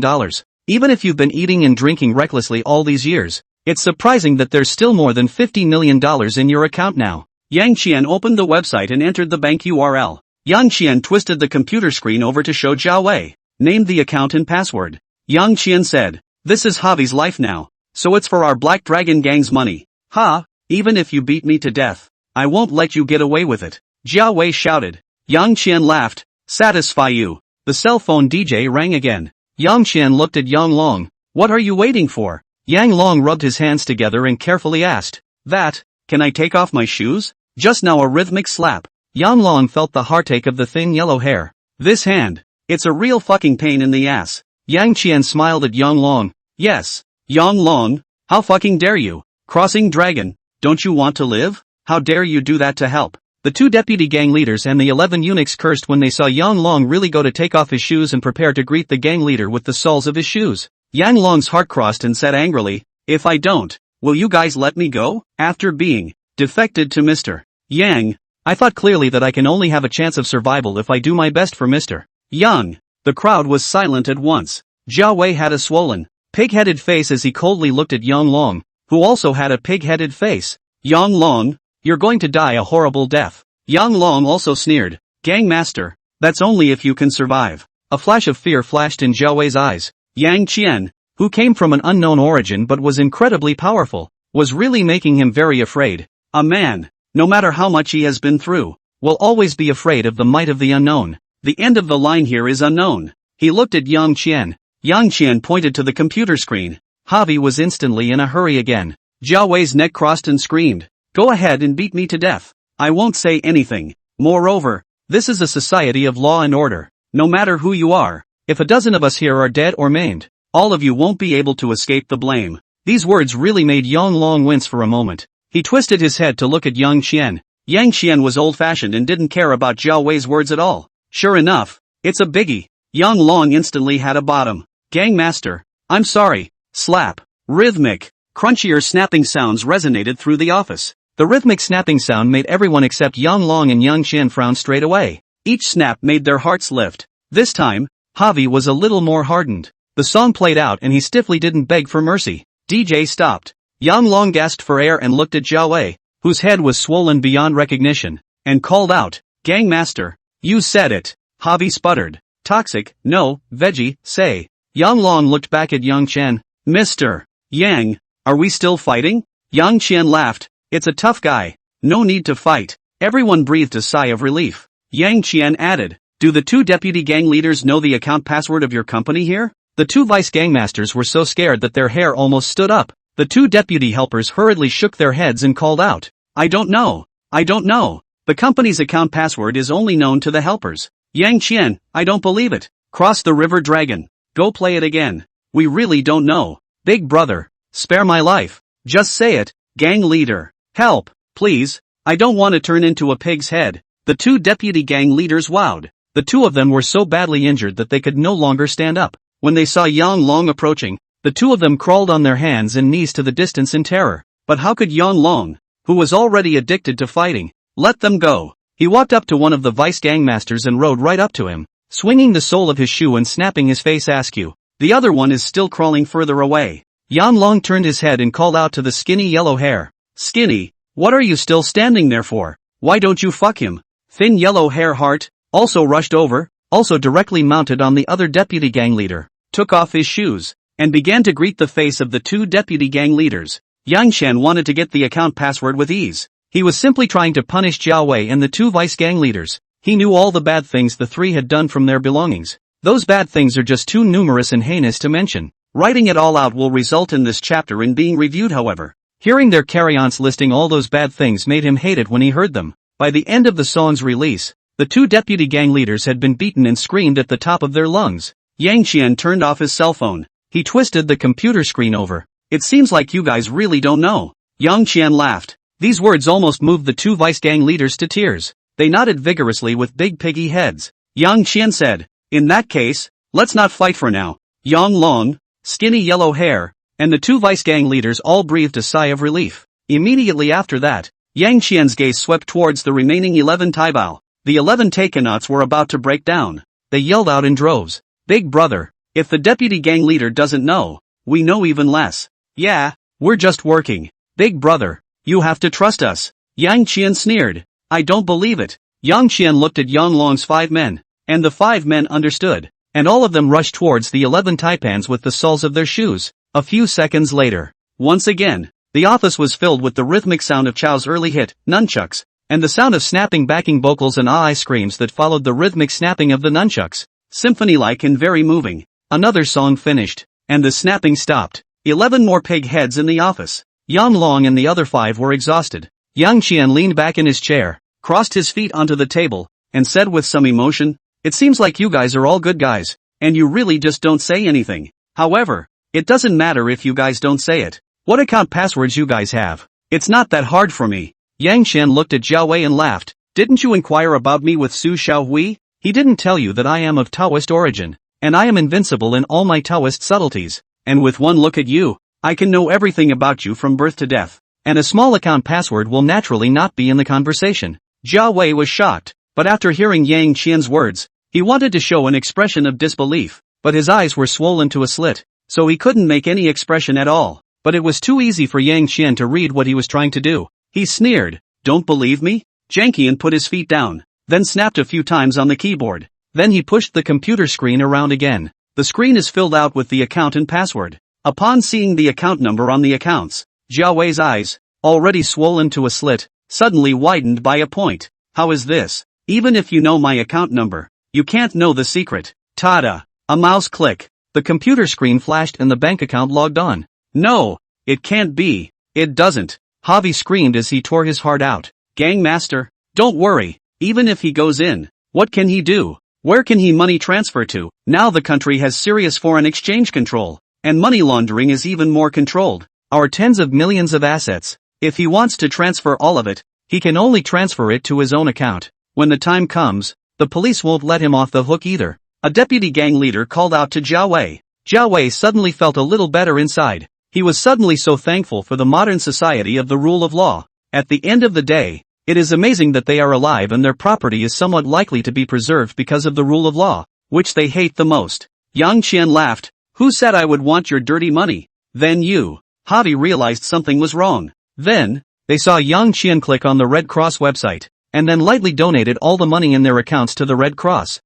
Even if you've been eating and drinking recklessly all these years, it's surprising that there's still more than $50 million in your account now. Yang Qian opened the website and entered the bank URL. Yang Qian twisted the computer screen over to show Jiao Wei, named the account and password. Yang Qian said, this is Javi's life now, so it's for our Black Dragon Gang's money. Ha, Even if you beat me to death, I won't let you get away with it, Jia Wei shouted. Yang Qian laughed. Satisfy you. The cell phone DJ rang again. Yang Qian looked at Yang Long. What are you waiting for? Yang Long rubbed his hands together and carefully asked. That, can I take off my shoes? Just now a rhythmic slap. Yang Long felt the heartache of the thin yellow hair. This hand. It's a real fucking pain in the ass. Yang Qian smiled at Yang Long. Yes. Yang Long, how fucking dare you? Crossing Dragon, don't you want to live? How dare you do that to help? The 2 deputy gang leaders and the 11 eunuchs cursed when they saw Yang Long really go to take off his shoes and prepare to greet the gang leader with the soles of his shoes. Yang Long's heart crossed and said angrily, if I don't, will you guys let me go? After being defected to Mr. Yang, I thought clearly that I can only have a chance of survival if I do my best for Mr. Yang. The crowd was silent at once. Jia Wei had a swollen, pig-headed face as he coldly looked at Yang Long, who also had a pig-headed face. Yang Long, you're going to die a horrible death. Yang Long also sneered. Gang master, that's only if you can survive. A flash of fear flashed in Jia Wei's eyes. Yang Qian, who came from an unknown origin but was incredibly powerful, was really making him very afraid. A man, no matter how much he has been through, will always be afraid of the might of the unknown. The end of the line here is unknown. He looked at Yang Qian. Yang Qian pointed to the computer screen. Javi was instantly in a hurry again. Jia Wei's neck crossed and screamed. Go ahead and beat me to death. I won't say anything. Moreover, this is a society of law and order. No matter who you are, if a dozen of us here are dead or maimed, all of you won't be able to escape the blame. These words really made Yang Long wince for a moment. He twisted his head to look at Yang Qian. Yang Qian was old-fashioned and didn't care about Jia Wei's words at all. Sure enough, it's a biggie. Yang Long instantly had a bottom. Gang master, I'm sorry. Slap. Rhythmic, crunchier snapping sounds resonated through the office. The rhythmic snapping sound made everyone except Yang Long and Yang Qian frown straight away. Each snap made their hearts lift. This time, Javi was a little more hardened. The song played out and he stiffly didn't beg for mercy. DJ stopped. Yang Long gasped for air and looked at Jia Wei, whose head was swollen beyond recognition, and called out, Gang master, you said it. Javi sputtered. Toxic, no, veggie, say. Yang Long looked back at Yang Qian. Mr. Yang, are we still fighting? Yang Qian laughed. It's a tough guy. No need to fight. Everyone breathed a sigh of relief. Yang Qian added, do the 2 deputy gang leaders know the account password of your company here? The 2 vice gangmasters were so scared that their hair almost stood up. The 2 deputy helpers hurriedly shook their heads and called out. I don't know. I don't know. The company's account password is only known to the helpers. Yang Qian, I don't believe it. Cross the river dragon. Go play it again. We really don't know. Big brother, spare my life. Just say it. Gang leader, help, please. I don't want to turn into a pig's head. The 2 deputy gang leaders wowed. The 2 of them were so badly injured that they could no longer stand up. When they saw Yang Long approaching, the 2 of them crawled on their hands and knees to the distance in terror. But how could Yang Long, who was already addicted to fighting, let them go? He walked up to one of the vice gangmasters and rode right up to him, swinging the sole of his shoe and snapping his face askew. The other one is still crawling further away. Yang Long turned his head and called out to the skinny yellow hair. Skinny, what are you still standing there for? Why don't you fuck him? Thin yellow hair heart, also rushed over, also directly mounted on the other deputy gang leader, took off his shoes, and began to greet the face of the 2 deputy gang leaders. Yang Qian wanted to get the account password with ease. He was simply trying to punish Jia Wei and the 2 vice gang leaders. He knew all the bad things the 3 had done from their belongings. Those bad things are just too numerous and heinous to mention. Writing it all out will result in this chapter in being reviewed however. Hearing their carry-ons listing all those bad things made him hate it when he heard them. By the end of the song's release, the 2 deputy gang leaders had been beaten and screamed at the top of their lungs. Yang Qian turned off his cell phone. He twisted the computer screen over. It seems like you guys really don't know. Yang Qian laughed. These words almost moved the 2 vice gang leaders to tears. They nodded vigorously with big piggy heads. Yang Qian said, in that case, let's not fight for now. Yang Long, skinny yellow hair, and the 2 vice gang leaders all breathed a sigh of relief. Immediately after that, Yang Qian's gaze swept towards the remaining 11 Taibao. The 11 Takenauts were about to break down. They yelled out in droves. Big brother, if the deputy gang leader doesn't know, we know even less. Yeah, we're just working. Big brother, you have to trust us. Yang Qian sneered. I don't believe it. Yang Qian looked at Yang Long's 5 men, and the 5 men understood, and all of them rushed towards the 11 taipans with the soles of their shoes. A few seconds later, once again, The office was filled with the rhythmic sound of Chow's early hit, Nunchucks, and the sound of snapping backing vocals and ah screams that followed the rhythmic snapping of the nunchucks. Symphony-like and very moving. Another song finished, and the snapping stopped. 11 more pig heads in the office. Yang Long and the other 5 were exhausted. Yang Qian leaned back in his chair, crossed his feet onto the table, and said with some emotion, "It seems like you guys are all good guys, and you really just don't say anything. However, it doesn't matter if you guys don't say it. What account passwords you guys have? It's not that hard for me." Yang Qian looked at Zhao Wei and laughed. "Didn't you inquire about me with Su Xiaohui? He didn't tell you that I am of Taoist origin, and I am invincible in all my Taoist subtleties, and with one look at you, I can know everything about you from birth to death, and a small account password will naturally not be in the conversation." Zhao Wei was shocked, but after hearing Yang Qian's words, he wanted to show an expression of disbelief, but his eyes were swollen to a slit, so he couldn't make any expression at all. But it was too easy for Yang Qian to read what he was trying to do. He sneered, "Don't believe me?" Jiang Qian put his feet down, then snapped a few times on the keyboard. Then he pushed the computer screen around again. The screen is filled out with the account and password. Upon seeing the account number on the accounts, Zhao Wei's eyes, already swollen to a slit, suddenly widened by a point. "How is this? Even if you know my account number, you can't know the secret." Tada! A mouse click. The computer screen flashed and the bank account logged on. "No, it can't be. It doesn't." Javi screamed as he tore his heart out. "Gangmaster, don't worry, even if he goes in, what can he do? Where can he money transfer to? Now the country has serious foreign exchange control, and money laundering is even more controlled. Our tens of millions of assets. If he wants to transfer all of it, he can only transfer it to his own account. When the time comes, the police won't let him off the hook either." A deputy gang leader called out to Zhao Wei. Zhao Wei suddenly felt a little better inside. He was suddenly so thankful for the modern society of the rule of law. At the end of the day, it is amazing that they are alive and their property is somewhat likely to be preserved because of the rule of law, which they hate the most. Yang Qian laughed. "Who said I would want your dirty money?" "Then you." Javi realized something was wrong. Then, they saw Yang Qian click on the Red Cross website, and then lightly donated all the money in their accounts to the Red Cross.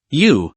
You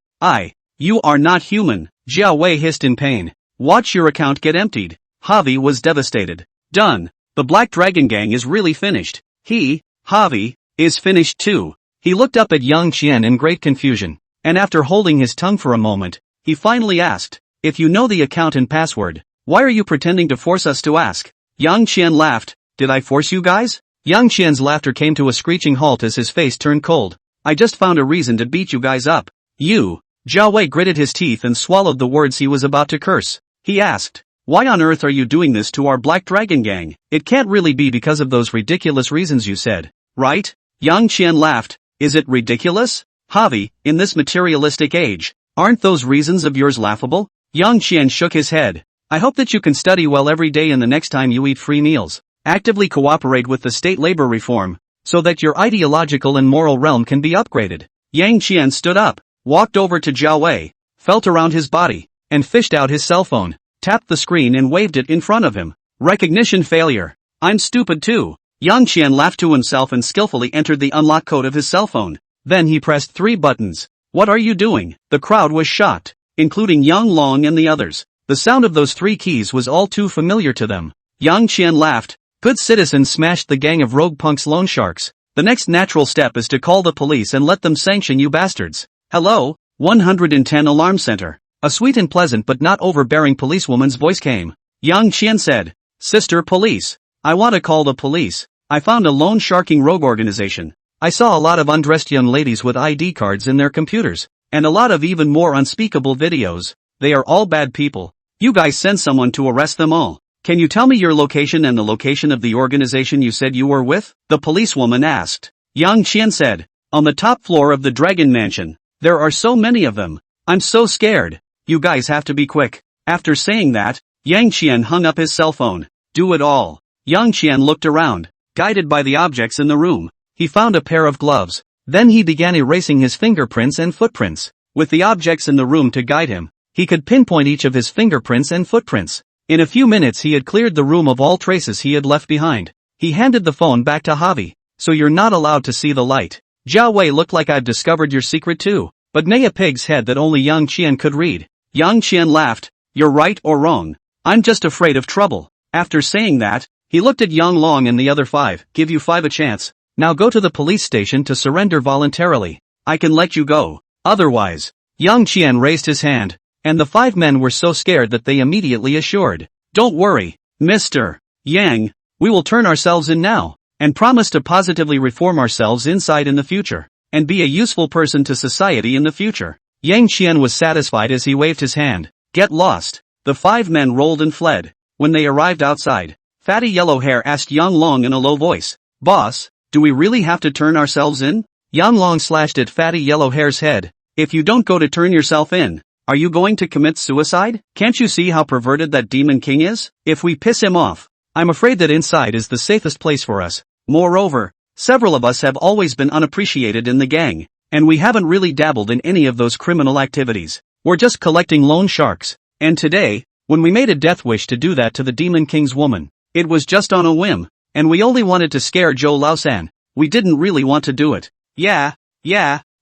are not human," Zhao Wei hissed in pain. "Watch your account get emptied." Javi was devastated. Done. The Black Dragon Gang is really finished. Javi, is finished too. He looked up at Yang Qian in great confusion, and after holding his tongue for a moment, he finally asked, "If you know the account and password, why are you pretending to force us to ask?" Yang Qian laughed. "Did I force you guys?" Yang Qian's laughter came to a screeching halt as his face turned cold. "I just found a reason to beat you guys up." "You?" Zhao Wei gritted his teeth and swallowed the words he was about to curse. He asked, "Why on earth are you doing this to our Black Dragon Gang? It can't really be because of those ridiculous reasons you said, right?" Yang Qian laughed. "Is it ridiculous? Javi, in this materialistic age, aren't those reasons of yours laughable?" Yang Qian shook his head. "I hope that you can study well every day and the next time you eat free meals, actively cooperate with the state labor reform, so that your ideological and moral realm can be upgraded." Yang Qian stood up, walked over to Zhao Wei, felt around his body, and fished out his cell phone, tapped the screen and waved it in front of him. Recognition failure. "I'm stupid too." Yang Qian laughed to himself and skillfully entered the unlock code of his cell phone. Then he pressed 3 buttons. "What are you doing?" The crowd was shocked, including Yang Long and the others. The sound of those 3 keys was all too familiar to them. Yang Qian laughed. "Good citizens smashed the gang of rogue punks loan sharks. The next natural step is to call the police and let them sanction you bastards." "Hello, 110 Alarm Center." A sweet and pleasant but not overbearing policewoman's voice came. Yang Qian said, "Sister Police, I want to call the police. I found a loan sharking rogue organization. I saw a lot of undressed young ladies with ID cards in their computers, and a lot of even more unspeakable videos. They are all bad people. You guys send someone to arrest them all. Can you tell me your location and the location of the organization you said you were with?" the policewoman asked. Yang Qian said, "On the top floor of the Dragon Mansion. There are so many of them. I'm so scared. You guys have to be quick." After saying that, Yang Qian hung up his cell phone. "Do it all." Yang Qian looked around, guided by the objects in the room. He found a pair of gloves. Then he began erasing his fingerprints and footprints. With the objects in the room to guide him, he could pinpoint each of his fingerprints and footprints. In a few minutes he had cleared the room of all traces he had left behind. He handed the phone back to Javi. "So you're not allowed to see the light. Zhao Wei, looked like I've discovered your secret too." But nay, a pig's head that only Yang Qian could read. Yang Qian laughed. "You're right or wrong. I'm just afraid of trouble. After saying that, he looked at Yang Long and the other 5, give you 5 a chance. Now go to the police station to surrender voluntarily. I can let you go. Otherwise, Yang Qian raised his hand, and the 5 men were so scared that they immediately assured. Don't worry, Mr. Yang, we will turn ourselves in now, and promise to positively reform ourselves inside in the future, and be a useful person to society in the future. Yang Qian was satisfied as he waved his hand. Get lost. The 5 men rolled and fled. When they arrived outside, Fatty Yellow Hair asked Yang Long in a low voice. Boss, do we really have to turn ourselves in? Yang Long slashed at Fatty Yellow Hair's head. If you don't go to turn yourself in, are you going to commit suicide? Can't you see how perverted that Demon King is? If we piss him off, I'm afraid that inside is the safest place for us. Moreover, several of us have always been unappreciated in the gang, and we haven't really dabbled in any of those criminal activities. We're just collecting loan sharks. And today, when we made a death wish to do that to the Demon King's woman, it was just on a whim, and we only wanted to scare Zhou Laosan. We didn't really want to do it. Yeah,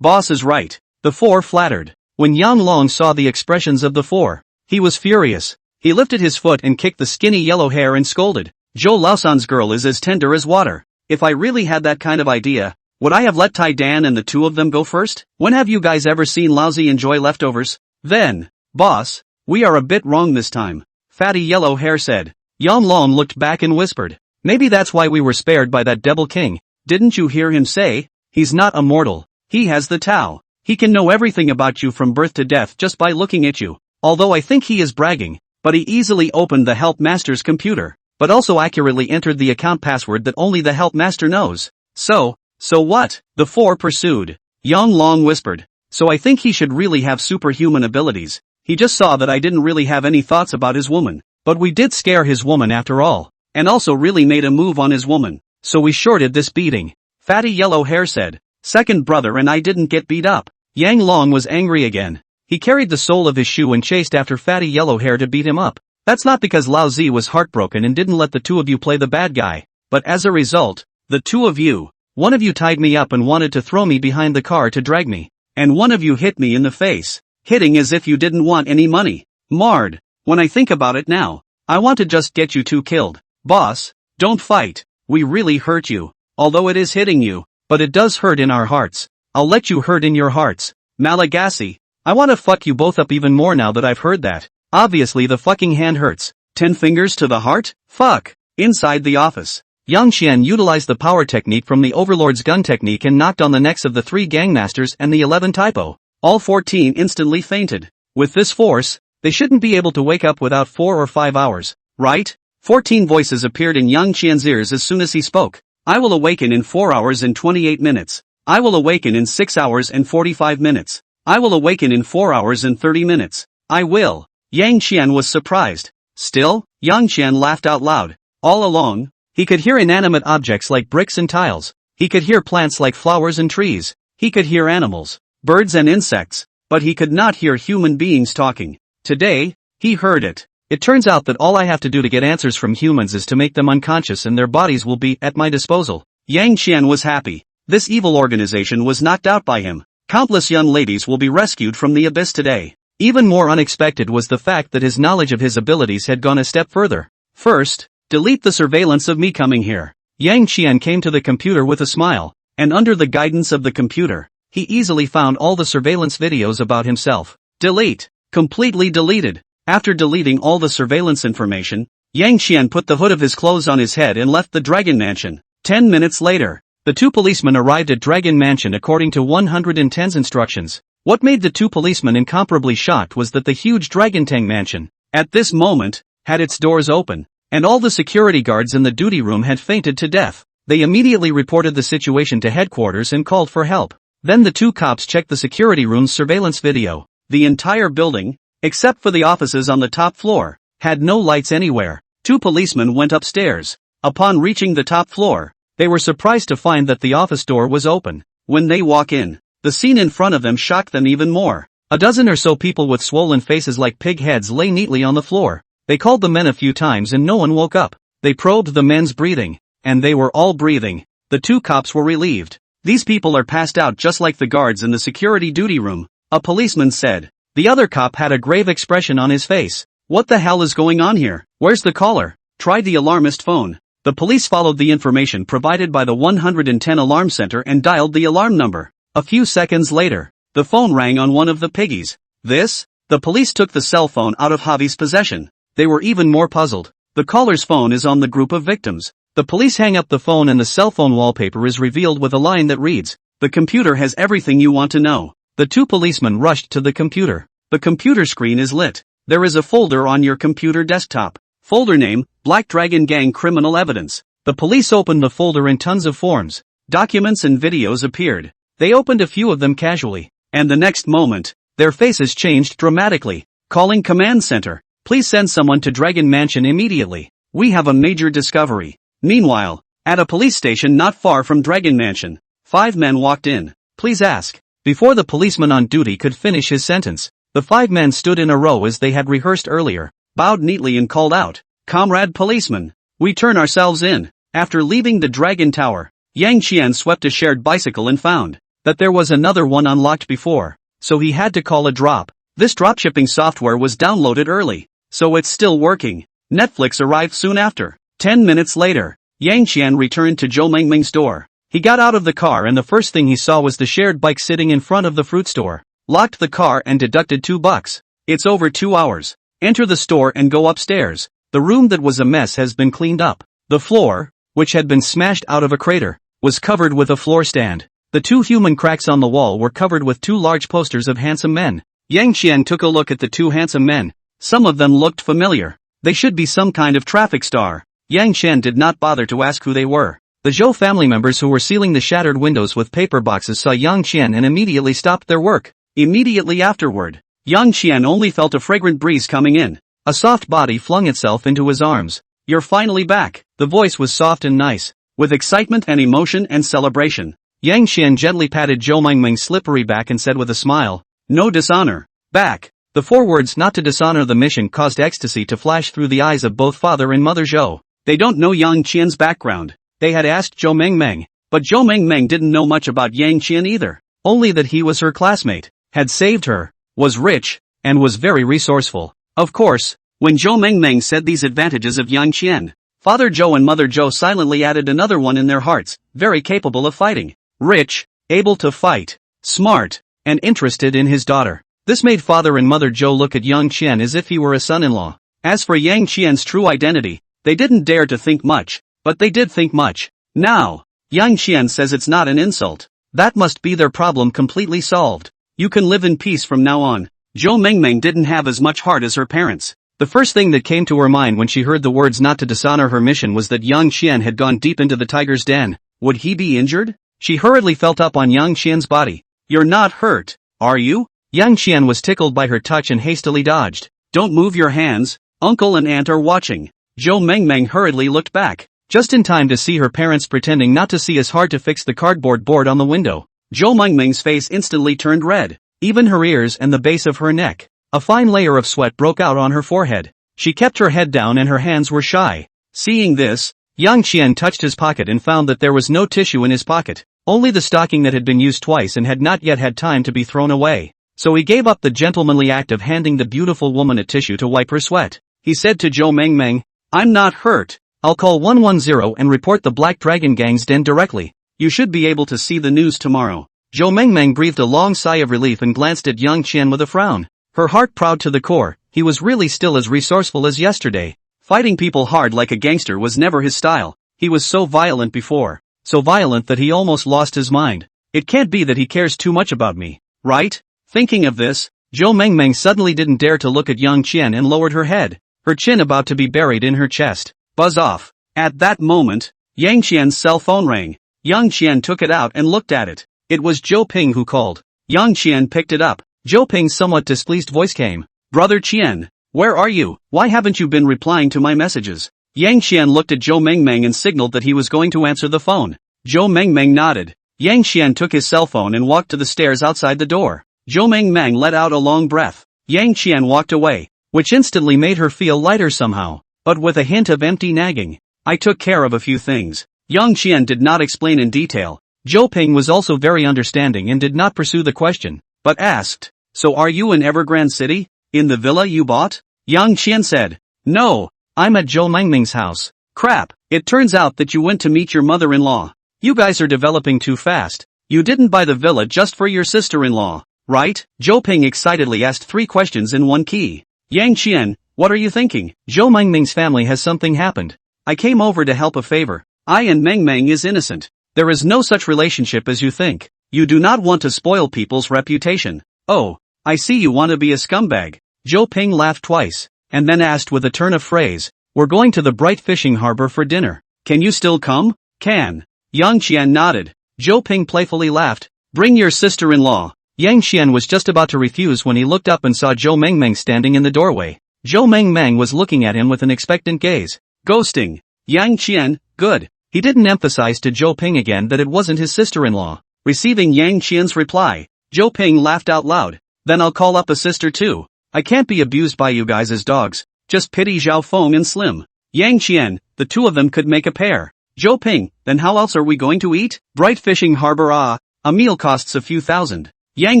boss is right. The 4 flattered. When Yang Long saw the expressions of the 4, he was furious. He lifted his foot and kicked the skinny Yellow Hair and scolded. Zhou Laosan's girl is as tender as water. If I really had that kind of idea, would I have let Tai Dan and the 2 of them go first? When have you guys ever seen Lousy enjoy leftovers? Then, boss, we are a bit wrong this time, Fatty Yellow Hair said. Yang Long looked back and whispered. Maybe that's why we were spared by that Devil King. Didn't you hear him say? He's not a mortal. He has the Tao. He can know everything about you from birth to death just by looking at you. Although I think he is bragging, but he easily opened the Help Master's computer, but also accurately entered the account password that only the Help Master knows. So what? The 4 pursued. Yang Long whispered. So I think he should really have superhuman abilities. He just saw that I didn't really have any thoughts about his woman. But we did scare his woman after all, and also really made a move on his woman. So we shorted this beating. Fatty Yellow Hair said. Second brother and I didn't get beat up. Yang Long was angry again. He carried the sole of his shoe and chased after Fatty Yellow Hair to beat him up. That's not because Lao Zi was heartbroken and didn't let the 2 of you play the bad guy, but as a result, the 2 of you, one of you tied me up and wanted to throw me behind the car to drag me, and one of you hit me in the face, hitting as if you didn't want any money. Marred. When I think about it now, I want to just get you 2 killed. Boss, don't fight. We really hurt you. Although it is hitting you, but it does hurt in our hearts. I'll let you hurt in your hearts. Malagasy. I want to fuck you both up even more now that I've heard that. Obviously the fucking hand hurts. 10 fingers to the heart? Fuck. Inside the office, Yang Qian utilized the power technique from the Overlord's gun technique and knocked on the necks of the 3 gangmasters and the 11 typo. All 14 instantly fainted. With this force, they shouldn't be able to wake up without 4 or 5 hours, right? 14 voices appeared in Yang Qian's ears as soon as he spoke. I will awaken in 4 hours and 28 minutes. I will awaken in 6 hours and 45 minutes. I will awaken in 4 hours and 30 minutes. I will. Yang Qian was surprised. Still, Yang Qian laughed out loud. All along, he could hear inanimate objects like bricks and tiles. He could hear plants like flowers and trees. He could hear animals, birds and insects, but he could not hear human beings talking. Today, he heard it. It turns out that all I have to do to get answers from humans is to make them unconscious and their bodies will be at my disposal. Yang Qian was happy. This evil organization was knocked out by him. Countless young ladies will be rescued from the abyss today. Even more unexpected was the fact that his knowledge of his abilities had gone a step further. First, delete the surveillance of me coming here. Yang Qian came to the computer with a smile, and under the guidance of the computer, he easily found all the surveillance videos about himself. Delete. Completely deleted. After deleting all the surveillance information, Yang Qian put the hood of his clothes on his head and left the Dragon Mansion. 10 minutes later, the 2 policemen arrived at Dragon Mansion according to 110's instructions. What made the 2 policemen incomparably shocked was that the huge Dragon Tang Mansion, at this moment, had its doors open, and all the security guards in the duty room had fainted to death. They immediately reported the situation to headquarters and called for help. Then the 2 cops checked the security room's surveillance video. The entire building, except for the offices on the top floor, had no lights anywhere. 2 policemen went upstairs. Upon reaching the top floor, they were surprised to find that the office door was open. When they walk in, the scene in front of them shocked them even more. A dozen or so people with swollen faces like pig heads lay neatly on the floor. They called the men a few times and no one woke up. They probed the men's breathing, and they were all breathing. The 2 cops were relieved. These people are passed out just like the guards in the security duty room, a policeman said. The other cop had a grave expression on his face. What the hell is going on here? Where's the caller? Try the alarmist phone. The police followed the information provided by the 110 alarm center and dialed the alarm number. A few seconds later, the phone rang on one of the piggies. This? The police took the cell phone out of Javi's possession. They were even more puzzled. The caller's phone is on the group of victims. The police hang up the phone and the cell phone wallpaper is revealed with a line that reads, "The computer has everything you want to know." The two policemen rushed to the computer. The computer screen is lit. There is a folder on your computer desktop. Folder name, Black Dragon Gang Criminal Evidence. The police opened the folder and tons of forms, documents and videos appeared. They opened a few of them casually, and the next moment, their faces changed dramatically. Calling command center. Please send someone to Dragon Mansion immediately. We have a major discovery. Meanwhile, at a police station not far from Dragon Mansion, 5 men walked in. Please ask. Before the policeman on duty could finish his sentence, the 5 men stood in a row as they had rehearsed earlier, bowed neatly and called out, "Comrade policeman, we turn ourselves in." After leaving the Dragon Tower, Yang Qian swept a shared bicycle and found that there was another one unlocked before, so he had to call a drop. This dropshipping software was downloaded early, so it's still working. Netflix arrived soon after. 10 minutes later, Yang Qian returned to Zhou Mengmeng's door. He got out of the car and the first thing he saw was the shared bike sitting in front of the fruit store. Locked the car and deducted $2. It's over 2 hours. Enter the store and go upstairs. The room that was a mess has been cleaned up. The floor, which had been smashed out of a crater, was covered with a floor stand. The 2 human cracks on the wall were covered with 2 large posters of handsome men. Yang Qian took a look at the 2 handsome men. Some of them looked familiar. They should be some kind of traffic star. Yang Qian did not bother to ask who they were. The Zhou family members who were sealing the shattered windows with paper boxes saw Yang Qian and immediately stopped their work. Immediately afterward, Yang Qian only felt a fragrant breeze coming in. A soft body flung itself into his arms. "You're finally back." The voice was soft and nice, with excitement and emotion and celebration. Yang Qian gently patted Zhou Mengmeng's slippery back and said with a smile, "No dishonor. Back." The 4 words "not to dishonor the mission" caused ecstasy to flash through the eyes of both father and mother Zhou. They don't know Yang Qian's background. They had asked Zhou Mengmeng, but Zhou Mengmeng didn't know much about Yang Qian either. Only that he was her classmate, had saved her, was rich, and was very resourceful. Of course, when Zhou Mengmeng said these advantages of Yang Qian, Father Zhou and Mother Zhou silently added another one in their hearts: very capable of fighting, rich, able to fight, smart, and interested in his daughter. This made Father and Mother Zhou look at Yang Qian as if he were a son-in-law. As for Yang Qian's true identity, they didn't dare to think much, but they did think much. Now, Yang Qian says it's not an insult. That must be their problem completely solved. You can live in peace from now on. Zhou Mengmeng didn't have as much heart as her parents. The first thing that came to her mind when she heard the words "not to dishonor her mission" was that Yang Qian had gone deep into the tiger's den. Would he be injured? She hurriedly felt up on Yang Qian's body. "You're not hurt, are you?" Yang Qian was tickled by her touch and hastily dodged. "Don't move your hands, uncle and aunt are watching." Zhou Mengmeng hurriedly looked back, just in time to see her parents pretending not to see as hard to fix the cardboard board on the window. Zhou Mengmeng's face instantly turned red, even her ears and the base of her neck. A fine layer of sweat broke out on her forehead. She kept her head down and her hands were shy. Seeing this, Yang Qian touched his pocket and found that there was no tissue in his pocket, only the stocking that had been used twice and had not yet had time to be thrown away. So he gave up the gentlemanly act of handing the beautiful woman a tissue to wipe her sweat. He said to Zhou Mengmeng, "I'm not hurt. I'll call 110 and report the Black Dragon Gang's den directly. You should be able to see the news tomorrow." Zhou Mengmeng breathed a long sigh of relief and glanced at Yang Qian with a frown. Her heart proud to the core, he was really still as resourceful as yesterday. Fighting people hard like a gangster was never his style. He was so violent before, so violent that he almost lost his mind. It can't be that he cares too much about me, right? Thinking of this, Zhou Mengmeng suddenly didn't dare to look at Yang Qian and lowered her head, her chin about to be buried in her chest. Buzz off. At that moment, Yang Qian's cell phone rang. Yang Qian took it out and looked at it. It was Zhou Ping who called. Yang Qian picked it up. Zhou Ping's somewhat displeased voice came. "Brother Qian, where are you? Why haven't you been replying to my messages?" Yang Qian looked at Zhou Mengmeng and signaled that he was going to answer the phone. Zhou Mengmeng nodded. Yang Qian took his cell phone and walked to the stairs outside the door. Zhou Mengmeng let out a long breath. Yang Qian walked away, which instantly made her feel lighter somehow, but with a hint of empty nagging. "I took care of a few things." Yang Qian did not explain in detail. Zhou Ping was also very understanding and did not pursue the question, but asked, "So are you in Evergrande City, in the villa you bought?" Yang Qian said, "No, I'm at Zhou Mengming's house. Crap, it turns out that you went to meet your mother-in-law. You guys are developing too fast. You didn't buy the villa just for your sister-in-law, right? Zhou Ping excitedly asked 3 questions in one key. Yang Qian, what are you thinking? Zhou Mengming's family has something happened. I came over to help a favor. I and Meng is innocent. There is no such relationship as you think. You do not want to spoil people's reputation. Oh, I see you want to be a scumbag. Zhou Ping laughed twice, and then asked with a turn of phrase, we're going to the bright fishing harbor for dinner. Can you still come? Can. Yang Qian nodded. Zhou Ping playfully laughed. Bring your sister-in-law. Yang Qian was just about to refuse when he looked up and saw Zhou Mengming standing in the doorway. Zhou Mengming was looking at him with an expectant gaze. Ghosting. Yang Qian, good. He didn't emphasize to Zhou Ping again that it wasn't his sister-in-law. Receiving Yang Qian's reply, Zhou Ping laughed out loud. Then I'll call up a sister too. I can't be abused by you guys as dogs. Just pity Zhao Feng and Slim. Yang Qian, the 2 of them could make a pair. Zhou Ping, then how else are we going to eat? Bright fishing harbor a meal costs a few thousand. Yang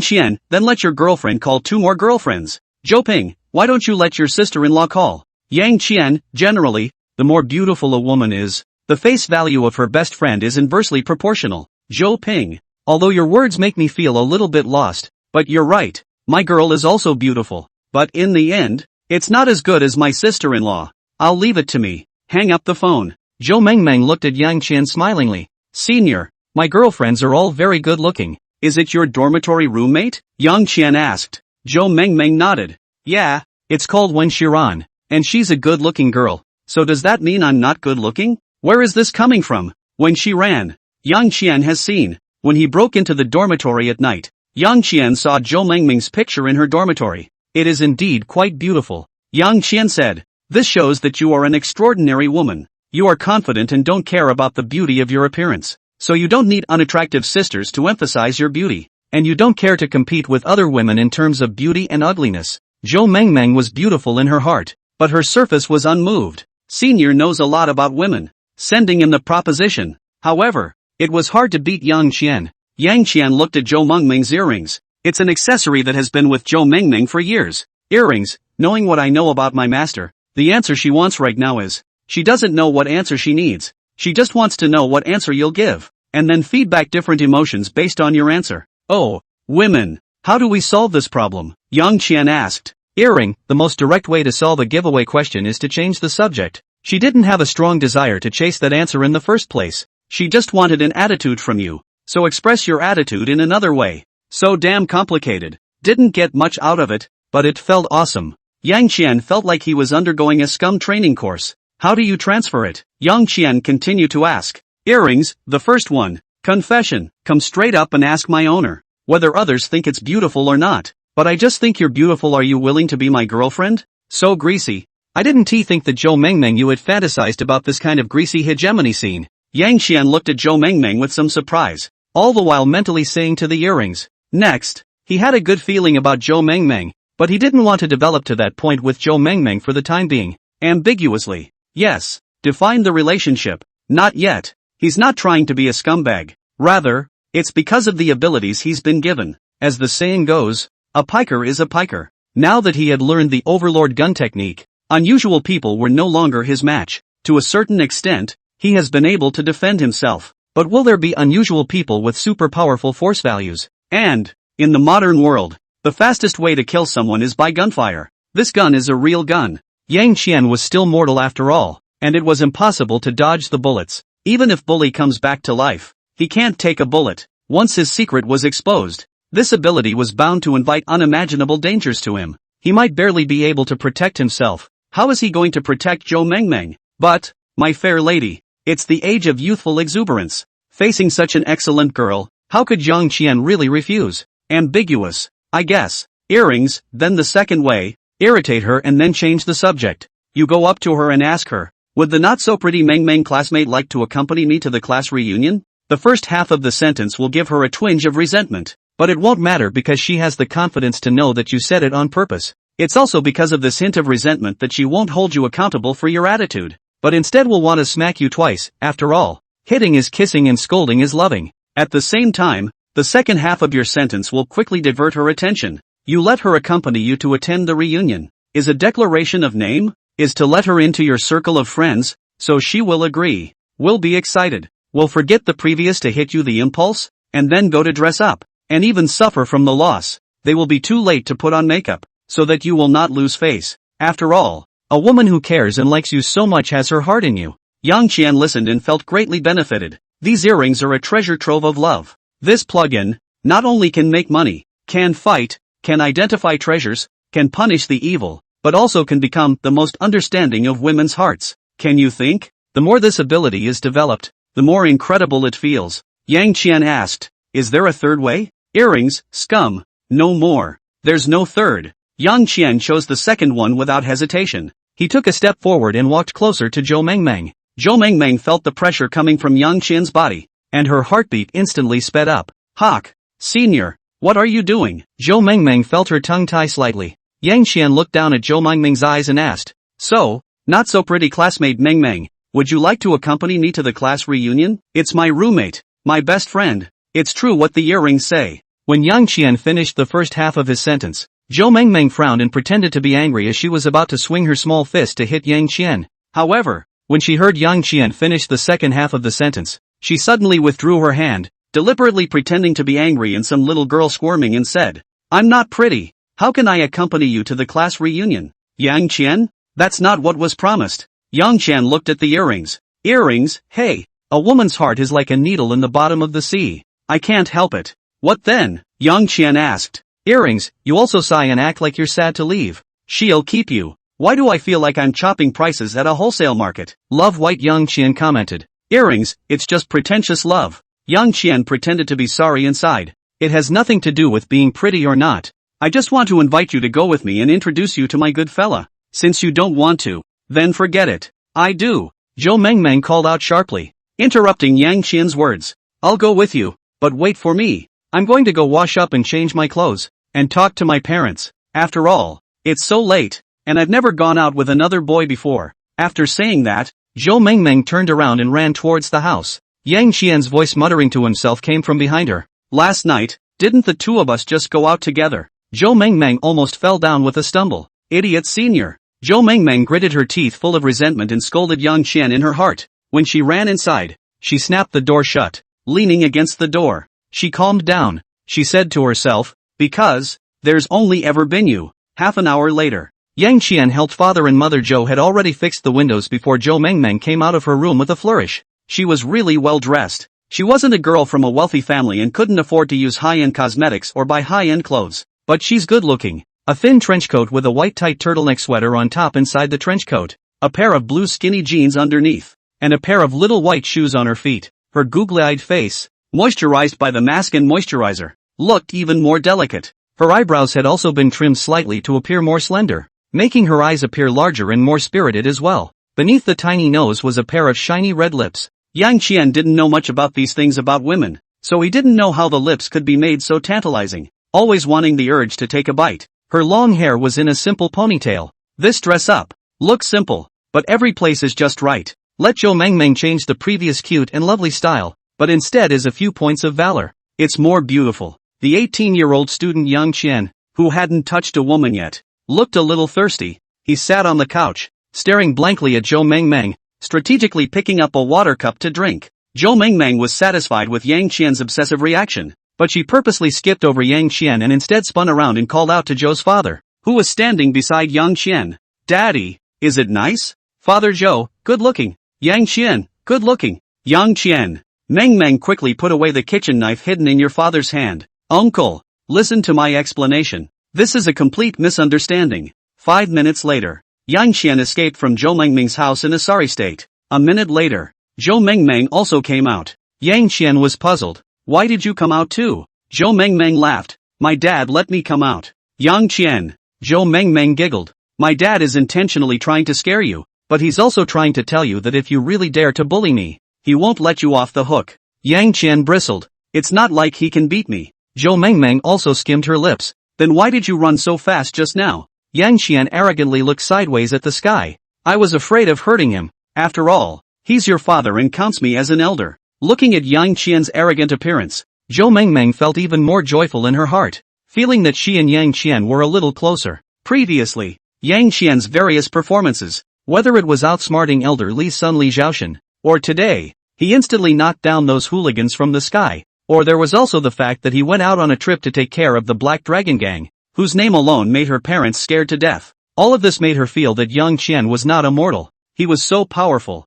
Qian, then let your girlfriend call 2 more girlfriends. Zhou Ping, why don't you let your sister-in-law call? Yang Qian, generally, the more beautiful a woman is, the face value of her best friend is inversely proportional. Zhou Ping, although your words make me feel a little bit lost, but you're right, my girl is also beautiful. But in the end, it's not as good as my sister-in-law. I'll leave it to me. Hang up the phone. Zhou Mengming looked at Yang Qian smilingly. Senior, my girlfriends are all very good looking. Is it your dormitory roommate? Yang Qian asked. Zhou Mengming nodded. Yeah, it's called Wen Shiran, and she's a good-looking girl. So does that mean I'm not good-looking? Where is this coming from? When she ran, Yang Qian has seen. When he broke into the dormitory at night, Yang Qian saw Zhou Mengming's picture in her dormitory. It is indeed quite beautiful. Yang Qian said. This shows that you are an extraordinary woman. You are confident and don't care about the beauty of your appearance. So you don't need unattractive sisters to emphasize your beauty. And you don't care to compete with other women in terms of beauty and ugliness. Zhou Mengming was beautiful in her heart, but her surface was unmoved. Senior knows a lot about women. Sending him the proposition. However, it was hard to beat Yang Qian. Yang Qian looked at Zhou Mengming's earrings. It's an accessory that has been with Zhou Mengming for years. Earrings, knowing what I know about my master, the answer she wants right now is, she doesn't know what answer she needs. She just wants to know what answer you'll give, and then feedback different emotions based on your answer. Oh, women. How do we solve this problem? Yang Qian asked. Earring, the most direct way to solve a giveaway question is to change the subject. She didn't have a strong desire to chase that answer in the first place. She just wanted an attitude from you. So express your attitude in another way. So damn complicated. Didn't get much out of it, but it felt awesome. Yang Qian felt like he was undergoing a scum training course. How do you transfer it? Yang Qian continued to ask. Earrings, the first one. Confession. Come straight up and ask my owner whether others think it's beautiful or not. But I just think you're beautiful. Are you willing to be my girlfriend? So greasy. I didn't think that Zhou Mengming you had fantasized about this kind of greasy hegemony scene. Yang Qian looked at Zhou Mengming with some surprise, all the while mentally saying to the earrings. Next, he had a good feeling about Zhou Mengming, but he didn't want to develop to that point with Zhou Mengming for the time being. Ambiguously. Yes. Define the relationship. Not yet. He's not trying to be a scumbag. Rather, it's because of the abilities he's been given. As the saying goes, a piker is a piker. Now that he had learned the overlord gun technique, unusual people were no longer his match. To a certain extent, he has been able to defend himself. But will there be unusual people with super powerful force values? And, in the modern world, the fastest way to kill someone is by gunfire. This gun is a real gun. Yang Qian was still mortal after all, and it was impossible to dodge the bullets. Even if Bully comes back to life, he can't take a bullet. Once his secret was exposed, this ability was bound to invite unimaginable dangers to him. He might barely be able to protect himself. How is he going to protect Zhou Mengming? But, my fair lady, it's the age of youthful exuberance. Facing such an excellent girl, how could Yang Qian really refuse? Ambiguous, I guess. Earrings, then the second way, irritate her and then change the subject. You go up to her and ask her, would the not-so-pretty Mengming classmate like to accompany me to the class reunion? The first half of the sentence will give her a twinge of resentment, but it won't matter because she has the confidence to know that you said it on purpose. It's also because of this hint of resentment that she won't hold you accountable for your attitude, but instead will want to smack you twice. After all, hitting is kissing and scolding is loving. At the same time, the second half of your sentence will quickly divert her attention. You let her accompany you to attend the reunion. Is a declaration of name? is to let her into your circle of friends, so she will agree, will be excited, will forget the previous to hit you the impulse, and then go to dress up, and even suffer from the loss. They will be too late to put on makeup, so that you will not lose face. After all, a woman who cares and likes you so much has her heart in you. Yang Qian listened and felt greatly benefited. These earrings are a treasure trove of love. This plug-in not only can make money, can fight, can identify treasures, can punish the evil, but also can become the most understanding of women's hearts. Can you think? The more this ability is developed, the more incredible it feels. Yang Qian asked, is there a third way? Earrings, scum. No more. There's no third. Yang Qian chose the second one without hesitation. He took a step forward and walked closer to Zhou Mengmeng. Zhou Mengmeng felt the pressure coming from Yang Qian's body, and her heartbeat instantly sped up. Hawk, senior, what are you doing? Zhou Mengmeng felt her tongue tie slightly. Yang Qian looked down at Zhou Mengmeng's eyes and asked, so, not so pretty classmate Mengmeng, would you like to accompany me to the class reunion? It's my roommate, my best friend. It's true what the earrings say. When Yang Qian finished the first half of his sentence, Zhou Mengmeng frowned and pretended to be angry as she was about to swing her small fist to hit Yang Qian. However, when she heard Yang Qian finish the second half of the sentence, she suddenly withdrew her hand, deliberately pretending to be angry and some little girl squirming and said, I'm not pretty. How can I accompany you to the class reunion? Yang Qian? That's not what was promised. Yang Qian looked at the earrings. Earrings? Hey, a woman's heart is like a needle in the bottom of the sea. I can't help it. What then? Yang Qian asked. Earrings, you also sigh and act like you're sad to leave. She'll keep you. Why do I feel like I'm chopping prices at a wholesale market? Love white Yang Qian commented. Earrings, it's just pretentious love. Yang Qian pretended to be sorry and sighed. It has nothing to do with being pretty or not. I just want to invite you to go with me and introduce you to my good fella. Since you don't want to, then forget it. I do. Zhou Mengmeng called out sharply, interrupting Yang Qian's words. I'll go with you, but wait for me. I'm going to go wash up and change my clothes, and talk to my parents. After all, it's so late, and I've never gone out with another boy before. After saying that, Zhou Mengmeng turned around and ran towards the house. Yang Qian's voice muttering to himself came from behind her. Last night, didn't the two of us just go out together? Zhou Mengmeng almost fell down with a stumble. Idiot senior. Zhou Mengmeng gritted her teeth full of resentment and scolded Yang Qian in her heart. When she ran inside, she snapped the door shut, leaning against the door. She calmed down. She said to herself, because, there's only ever been you. Half an hour later, Yang Qian helped father and mother Zhou had already fixed the windows before Zhou Mengmeng came out of her room with a flourish. She was really well dressed. She wasn't a girl from a wealthy family and couldn't afford to use high-end cosmetics or buy high-end clothes. But she's good looking. A thin trench coat with a white tight turtleneck sweater on top inside the trench coat, a pair of blue skinny jeans underneath, and a pair of little white shoes on her feet. Her googly-eyed face, moisturized by the mask and moisturizer, looked even more delicate. Her eyebrows had also been trimmed slightly to appear more slender, making her eyes appear larger and more spirited as well. Beneath the tiny nose was a pair of shiny red lips. Yang Qian didn't know much about these things about women, so he didn't know how the lips could be made so tantalizing, always wanting the urge to take a bite. Her long hair was in a simple ponytail. This dress up looks simple, but every place is just right. Let Zhou Mengmeng change the previous cute and lovely style, but instead is a few points of valor. It's more beautiful. The 18-year-old student Yang Qian, who hadn't touched a woman yet, looked a little thirsty. He sat on the couch, staring blankly at Zhou Mengmeng, strategically picking up a water cup to drink. Zhou Mengmeng was satisfied with Yang Qian's obsessive reaction, but she purposely skipped over Yang Qian and instead spun around and called out to Zhou's father, who was standing beside Yang Qian. Daddy, is it nice? Father Zhou, good looking. Yang Qian, good looking. Yang Qian. Mengmeng quickly put away the kitchen knife hidden in your father's hand. Uncle, listen to my explanation. This is a complete misunderstanding. 5 minutes later, Yang Qian escaped from Zhou Mengmeng's house in a sorry state. A minute later, Zhou Mengmeng also came out. Yang Qian was puzzled. Why did you come out too? Zhou Mengmeng laughed. My dad let me come out. Yang Qian. Zhou Mengmeng giggled. My dad is intentionally trying to scare you, but he's also trying to tell you that if you really dare to bully me, he won't let you off the hook. Yang Qian bristled. It's not like he can beat me. Zhou Mengmeng also skimmed her lips. Then why did you run so fast just now? Yang Qian arrogantly looked sideways at the sky. I was afraid of hurting him. After all, he's your father and counts me as an elder. Looking at Yang Qian's arrogant appearance, Zhou Mengmeng felt even more joyful in her heart, feeling that she and Yang Qian were a little closer. Previously, Yang Qian's various performances, Whether it was outsmarting Elder Li's son Li Zhaoshan, or today, he instantly knocked down those hooligans from the sky, or there was also the fact that he went out on a trip to take care of the Black Dragon Gang, whose name alone made her parents scared to death. All of this made her feel that Yang Qian was not immortal. He was so powerful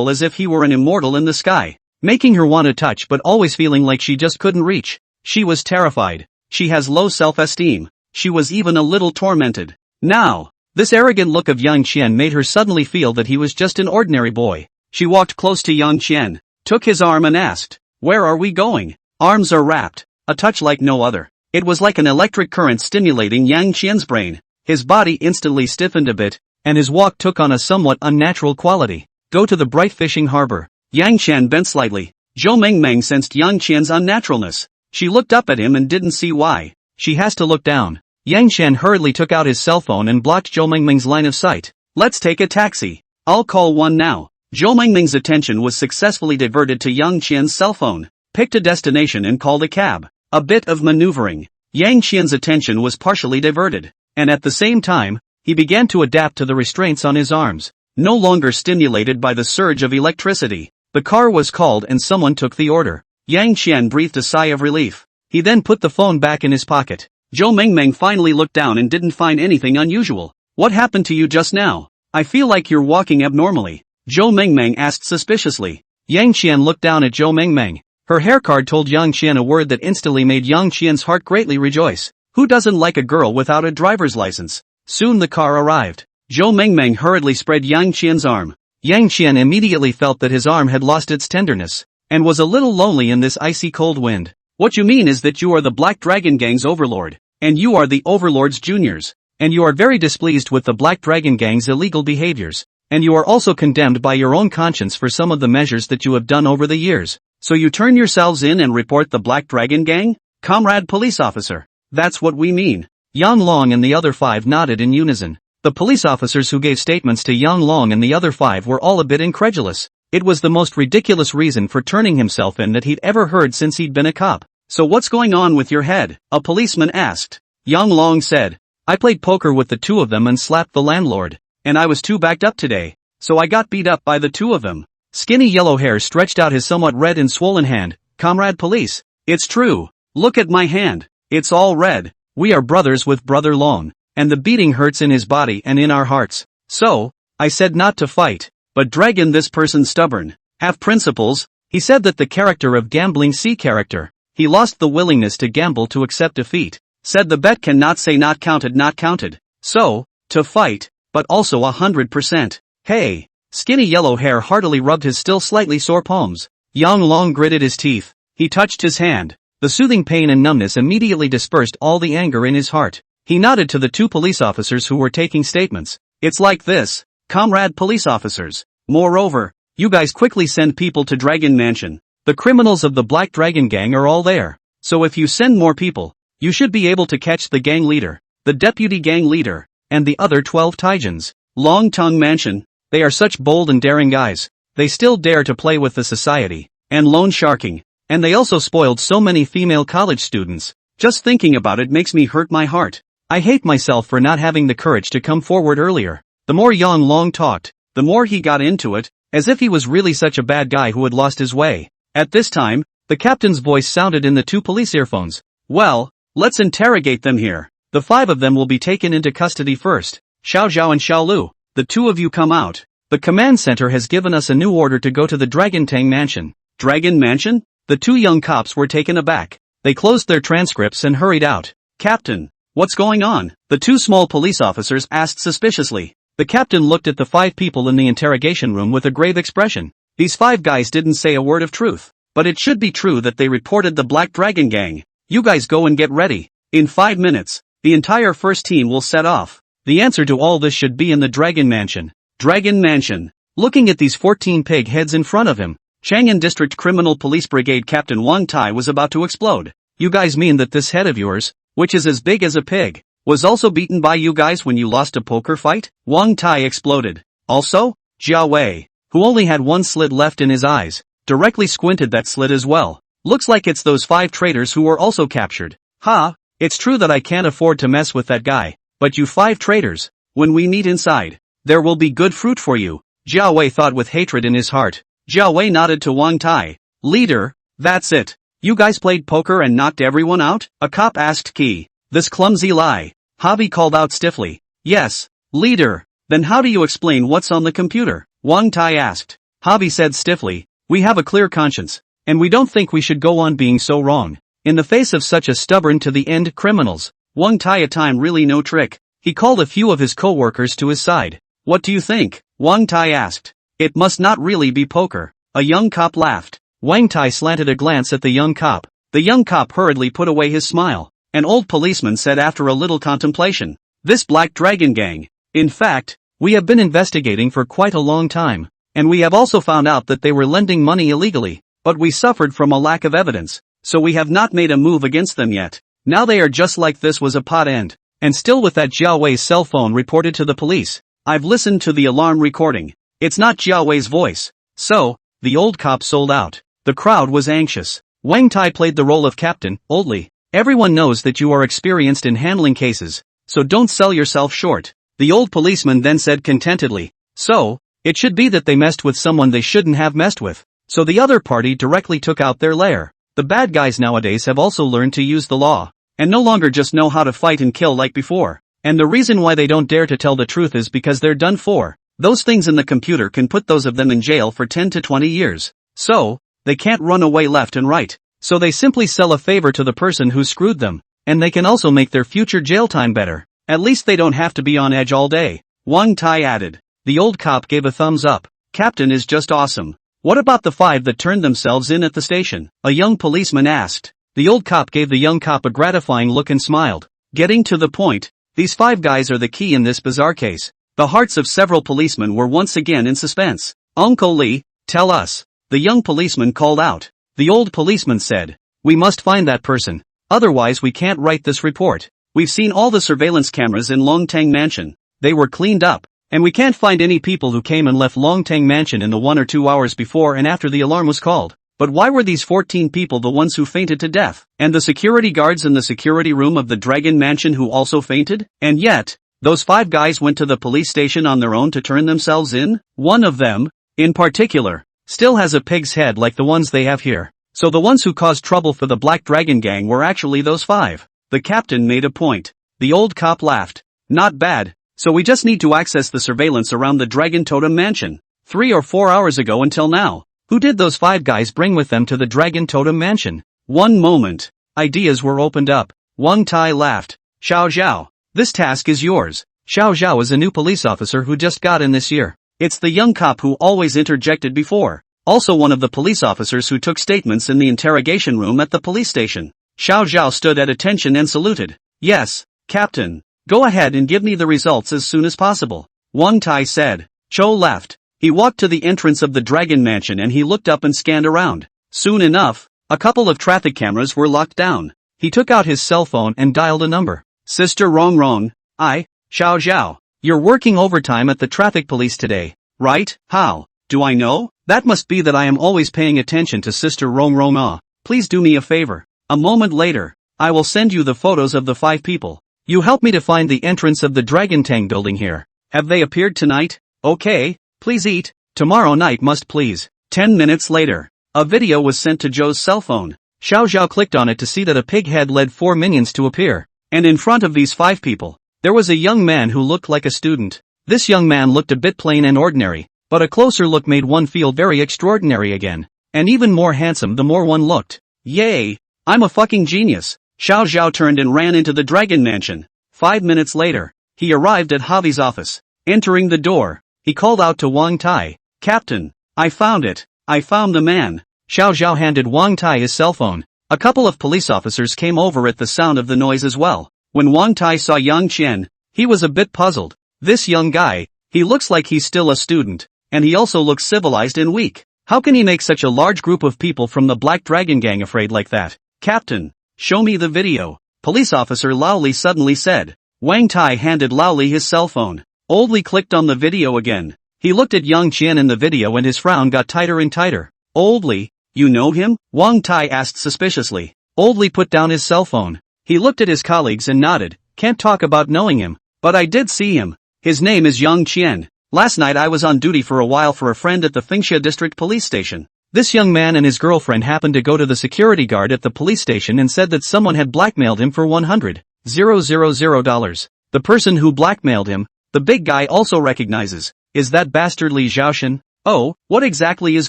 as if he were an immortal in the sky, making her want to touch but always feeling like she just couldn't reach. She was terrified. She has low self-esteem. She was even a little tormented. Now, this arrogant look of Yang Qian made her suddenly feel that he was just an ordinary boy. She walked close to Yang Qian, took his arm and asked, "Where are we going?" Arms are wrapped, a touch like no other. It was like an electric current stimulating Yang Qian's brain. His body instantly stiffened a bit, and his walk took on a somewhat unnatural quality. Go to the bright fishing harbor. Yang Qian bent slightly. Zhou Mengmeng sensed Yang Qian's unnaturalness. She looked up at him and didn't see why. She has to look down. Yang Qian hurriedly took out his cell phone and blocked Zhou Mengmeng's line of sight. Let's take a taxi. I'll call one now. Zhou Mengmeng's attention was successfully diverted to Yang Qian's cell phone, picked a destination and called a cab. A bit of maneuvering. Yang Qian's attention was partially diverted, and at the same time, he began to adapt to the restraints on his arms. No longer stimulated by the surge of electricity, the car was called and someone took the order. Yang Qian breathed a sigh of relief. He then put the phone back in his pocket. Zhou Mengmeng finally looked down and didn't find anything unusual. What happened to you just now? I feel like you're walking abnormally. Zhou Mengmeng asked suspiciously. Yang Qian looked down at Zhou Mengmeng. Her hair card told Yang Qian a word that instantly made Yang Qian's heart greatly rejoice. Who doesn't like a girl without a driver's license? Soon the car arrived. Zhou Mengmeng hurriedly spread Yang Qian's arm. Yang Qian immediately felt that his arm had lost its tenderness, and was a little lonely in this icy cold wind. What you mean is that you are the Black Dragon Gang's overlord, and you are the overlord's juniors, and you are very displeased with the Black Dragon Gang's illegal behaviors, and you are also condemned by your own conscience for some of the measures that you have done over the years. So you turn yourselves in and report the Black Dragon Gang? Comrade police officer. That's what we mean. Yang Long and the other 5 nodded in unison. The police officers who gave statements to Yang Long and the other 5 were all a bit incredulous. It was the most ridiculous reason for turning himself in that he'd ever heard since he'd been a cop. So what's going on with your head? A policeman asked. Yang Long said, I played poker with the 2 of them and slapped the landlord, and I was too backed up today, so I got beat up by the 2 of them. Skinny Yellow Hair stretched out his somewhat red and swollen hand. Comrade police. It's true. Look at my hand. It's all red. We are brothers with Brother Long, and the beating hurts in his body and in our hearts. So, I said not to fight, but Dragon, this person's stubborn. Have principles. He said that the character of gambling C character. He lost the willingness to gamble to accept defeat. Said the bet cannot say not counted not counted. So, to fight, but also 100%. Hey. Skinny Yellow Hair heartily rubbed his still slightly sore palms. Yang Long gritted his teeth. He touched his hand. The soothing pain and numbness immediately dispersed all the anger in his heart. He nodded to the 2 police officers who were taking statements. It's like this, comrade police officers. Moreover, you guys quickly send people to Dragon Mansion. The criminals of the Black Dragon Gang are all there. So if you send more people, you should be able to catch the gang leader, the deputy gang leader, and the other 12 Taijins. Long Tongue Mansion. They are such bold and daring guys. They still dare to play with the society, and loan sharking, and they also spoiled so many female college students. Just thinking about it makes me hurt my heart. I hate myself for not having the courage to come forward earlier. The more Yang Long talked, the more he got into it, as if he was really such a bad guy who had lost his way. At this time, the captain's voice sounded in the 2 police earphones. Well, let's interrogate them here. The 5 of them will be taken into custody first. Xiao Zhao and Xiao Lu. The 2 of you come out. The command center has given us a new order to go to the Dragon Tang Mansion. Dragon Mansion? The 2 young cops were taken aback. They closed their transcripts and hurried out. Captain, what's going on? The 2 small police officers asked suspiciously. The captain looked at the 5 people in the interrogation room with a grave expression. These 5 guys didn't say a word of truth. But it should be true that they reported the Black Dragon Gang. You guys go and get ready. In 5 minutes, the entire first team will set off. The answer to all this should be in the Dragon Mansion. Dragon Mansion. Looking at these 14 pig heads in front of him, Chang'an District Criminal Police Brigade Captain Wang Tai was about to explode. You guys mean that this head of yours, which is as big as a pig, was also beaten by you guys when you lost a poker fight? Wang Tai exploded. Also, Jia Wei, who only had one slit left in his eyes, directly squinted that slit as well. Looks like it's those 5 traitors who were also captured. Ha, it's true that I can't afford to mess with that guy. But you 5 traitors, when we meet inside, there will be good fruit for you, Jiao Wei thought with hatred in his heart. Jiao Wei nodded to Wang Tai. Leader, that's it. You guys played poker and knocked everyone out? A cop asked Qi. This clumsy lie. Hobby called out stiffly. Yes, leader. Then how do you explain what's on the computer? Wang Tai asked. Hobby said stiffly. We have a clear conscience, and we don't think we should go on being so wrong. In the face of such a stubborn-to-the-end criminals, Wang Tai a time really no trick. He called a few of his co-workers to his side. What do you think? Wang Tai asked. It must not really be poker. A young cop laughed. Wang Tai slanted a glance at the young cop. The young cop hurriedly put away his smile. An old policeman said after a little contemplation. This Black Dragon gang. In fact, we have been investigating for quite a long time. And we have also found out that they were lending money illegally. But we suffered from a lack of evidence. So we have not made a move against them yet. Now they are just like this was a pot end. And still with that Jiao Wei's cell phone reported to the police. I've listened to the alarm recording. It's not Jiao Wei's voice. So, the old cop sold out. The crowd was anxious. Wang Tai played the role of Captain, oldly. Everyone knows that you are experienced in handling cases, so don't sell yourself short. The old policeman then said contentedly. So, it should be that they messed with someone they shouldn't have messed with. So the other party directly took out their lair. The bad guys nowadays have also learned to use the law, and no longer just know how to fight and kill like before. And the reason why they don't dare to tell the truth is because they're done for. Those things in the computer can put those of them in jail for 10 to 20 years. So, they can't run away left and right. So they simply sell a favor to the person who screwed them, and they can also make their future jail time better. At least they don't have to be on edge all day. Wang Tai added. The old cop gave a thumbs up. Captain is just awesome. What about the 5 that turned themselves in at the station? A young policeman asked. The old cop gave the young cop a gratifying look and smiled. Getting to the point, these 5 guys are the key in this bizarre case. The hearts of several policemen were once again in suspense. Uncle Lee, tell us. The young policeman called out. The old policeman said. We must find that person. Otherwise we can't write this report. We've seen all the surveillance cameras in Longtang Mansion. They were cleaned up. And we can't find any people who came and left Longtang Mansion in the 1 or 2 hours before and after the alarm was called. But why were these 14 people the ones who fainted to death? And the security guards in the security room of the Dragon Mansion who also fainted? And yet, those 5 guys went to the police station on their own to turn themselves in? One of them, in particular, still has a pig's head like the ones they have here. So the ones who caused trouble for the Black Dragon gang were actually those 5. The captain made a point. The old cop laughed. Not bad. So we just need to access the surveillance around the Dragon Totem Mansion. 3 or 4 hours ago until now. Who did those 5 guys bring with them to the Dragon Totem Mansion? One moment. Ideas were opened up. Wang Tai laughed. Xiao Zhao. This task is yours. Xiao Zhao is a new police officer who just got in this year. It's the young cop who always interjected before. Also one of the police officers who took statements in the interrogation room at the police station. Xiao Zhao stood at attention and saluted. Yes, Captain. Go ahead and give me the results as soon as possible. Wang Tai said. Cho left. He walked to the entrance of the Dragon Mansion and he looked up and scanned around. Soon enough, a couple of traffic cameras were locked down. He took out his cell phone and dialed a number. Sister Rongrong. Xiao Zhao. You're working overtime at the traffic police today, right? How? Do I know? That must be that I am always paying attention to Sister Rongrong. Please do me a favor. A moment later, I will send you the photos of the 5 people. You help me to find the entrance of the Dragon Tang building here. Have they appeared tonight? Okay, please eat. Tomorrow night must please. 10 minutes later, a video was sent to Zhou's cell phone. Xiao Zhao clicked on it to see that a pig head led 4 minions to appear. And in front of these 5 people, there was a young man who looked like a student. This young man looked a bit plain and ordinary, but a closer look made one feel very extraordinary again. And even more handsome the more one looked. Yay! I'm a fucking genius. Xiao Zhao turned and ran into the Dragon Mansion. 5 minutes later, he arrived at Javi's office. Entering the door, he called out to Wang Tai. Captain, I found it. I found the man. Xiao Zhao handed Wang Tai his cell phone. A couple of police officers came over at the sound of the noise as well. When Wang Tai saw Yang Qian, he was a bit puzzled. This young guy, he looks like he's still a student, and he also looks civilized and weak. How can he make such a large group of people from the Black Dragon gang afraid like that? Captain, show me the video. Police officer Lao Li suddenly said. Wang Tai handed Lao Li his cell phone. Old Li clicked on the video again. He looked at Yang Qian in the video and his frown got tighter and tighter. Old Li, you know him? Wang Tai asked suspiciously. Old Li put down his cell phone. He looked at his colleagues and nodded. Can't talk about knowing him, but I did see him. His name is Yang Qian. Last night I was on duty for a while for a friend at the Fingsha District Police Station. This young man and his girlfriend happened to go to the security guard at the police station and said that someone had blackmailed him for $100,000. The person who blackmailed him, the big guy also recognizes. Is that bastard Li Zhaoshan? Oh, what exactly is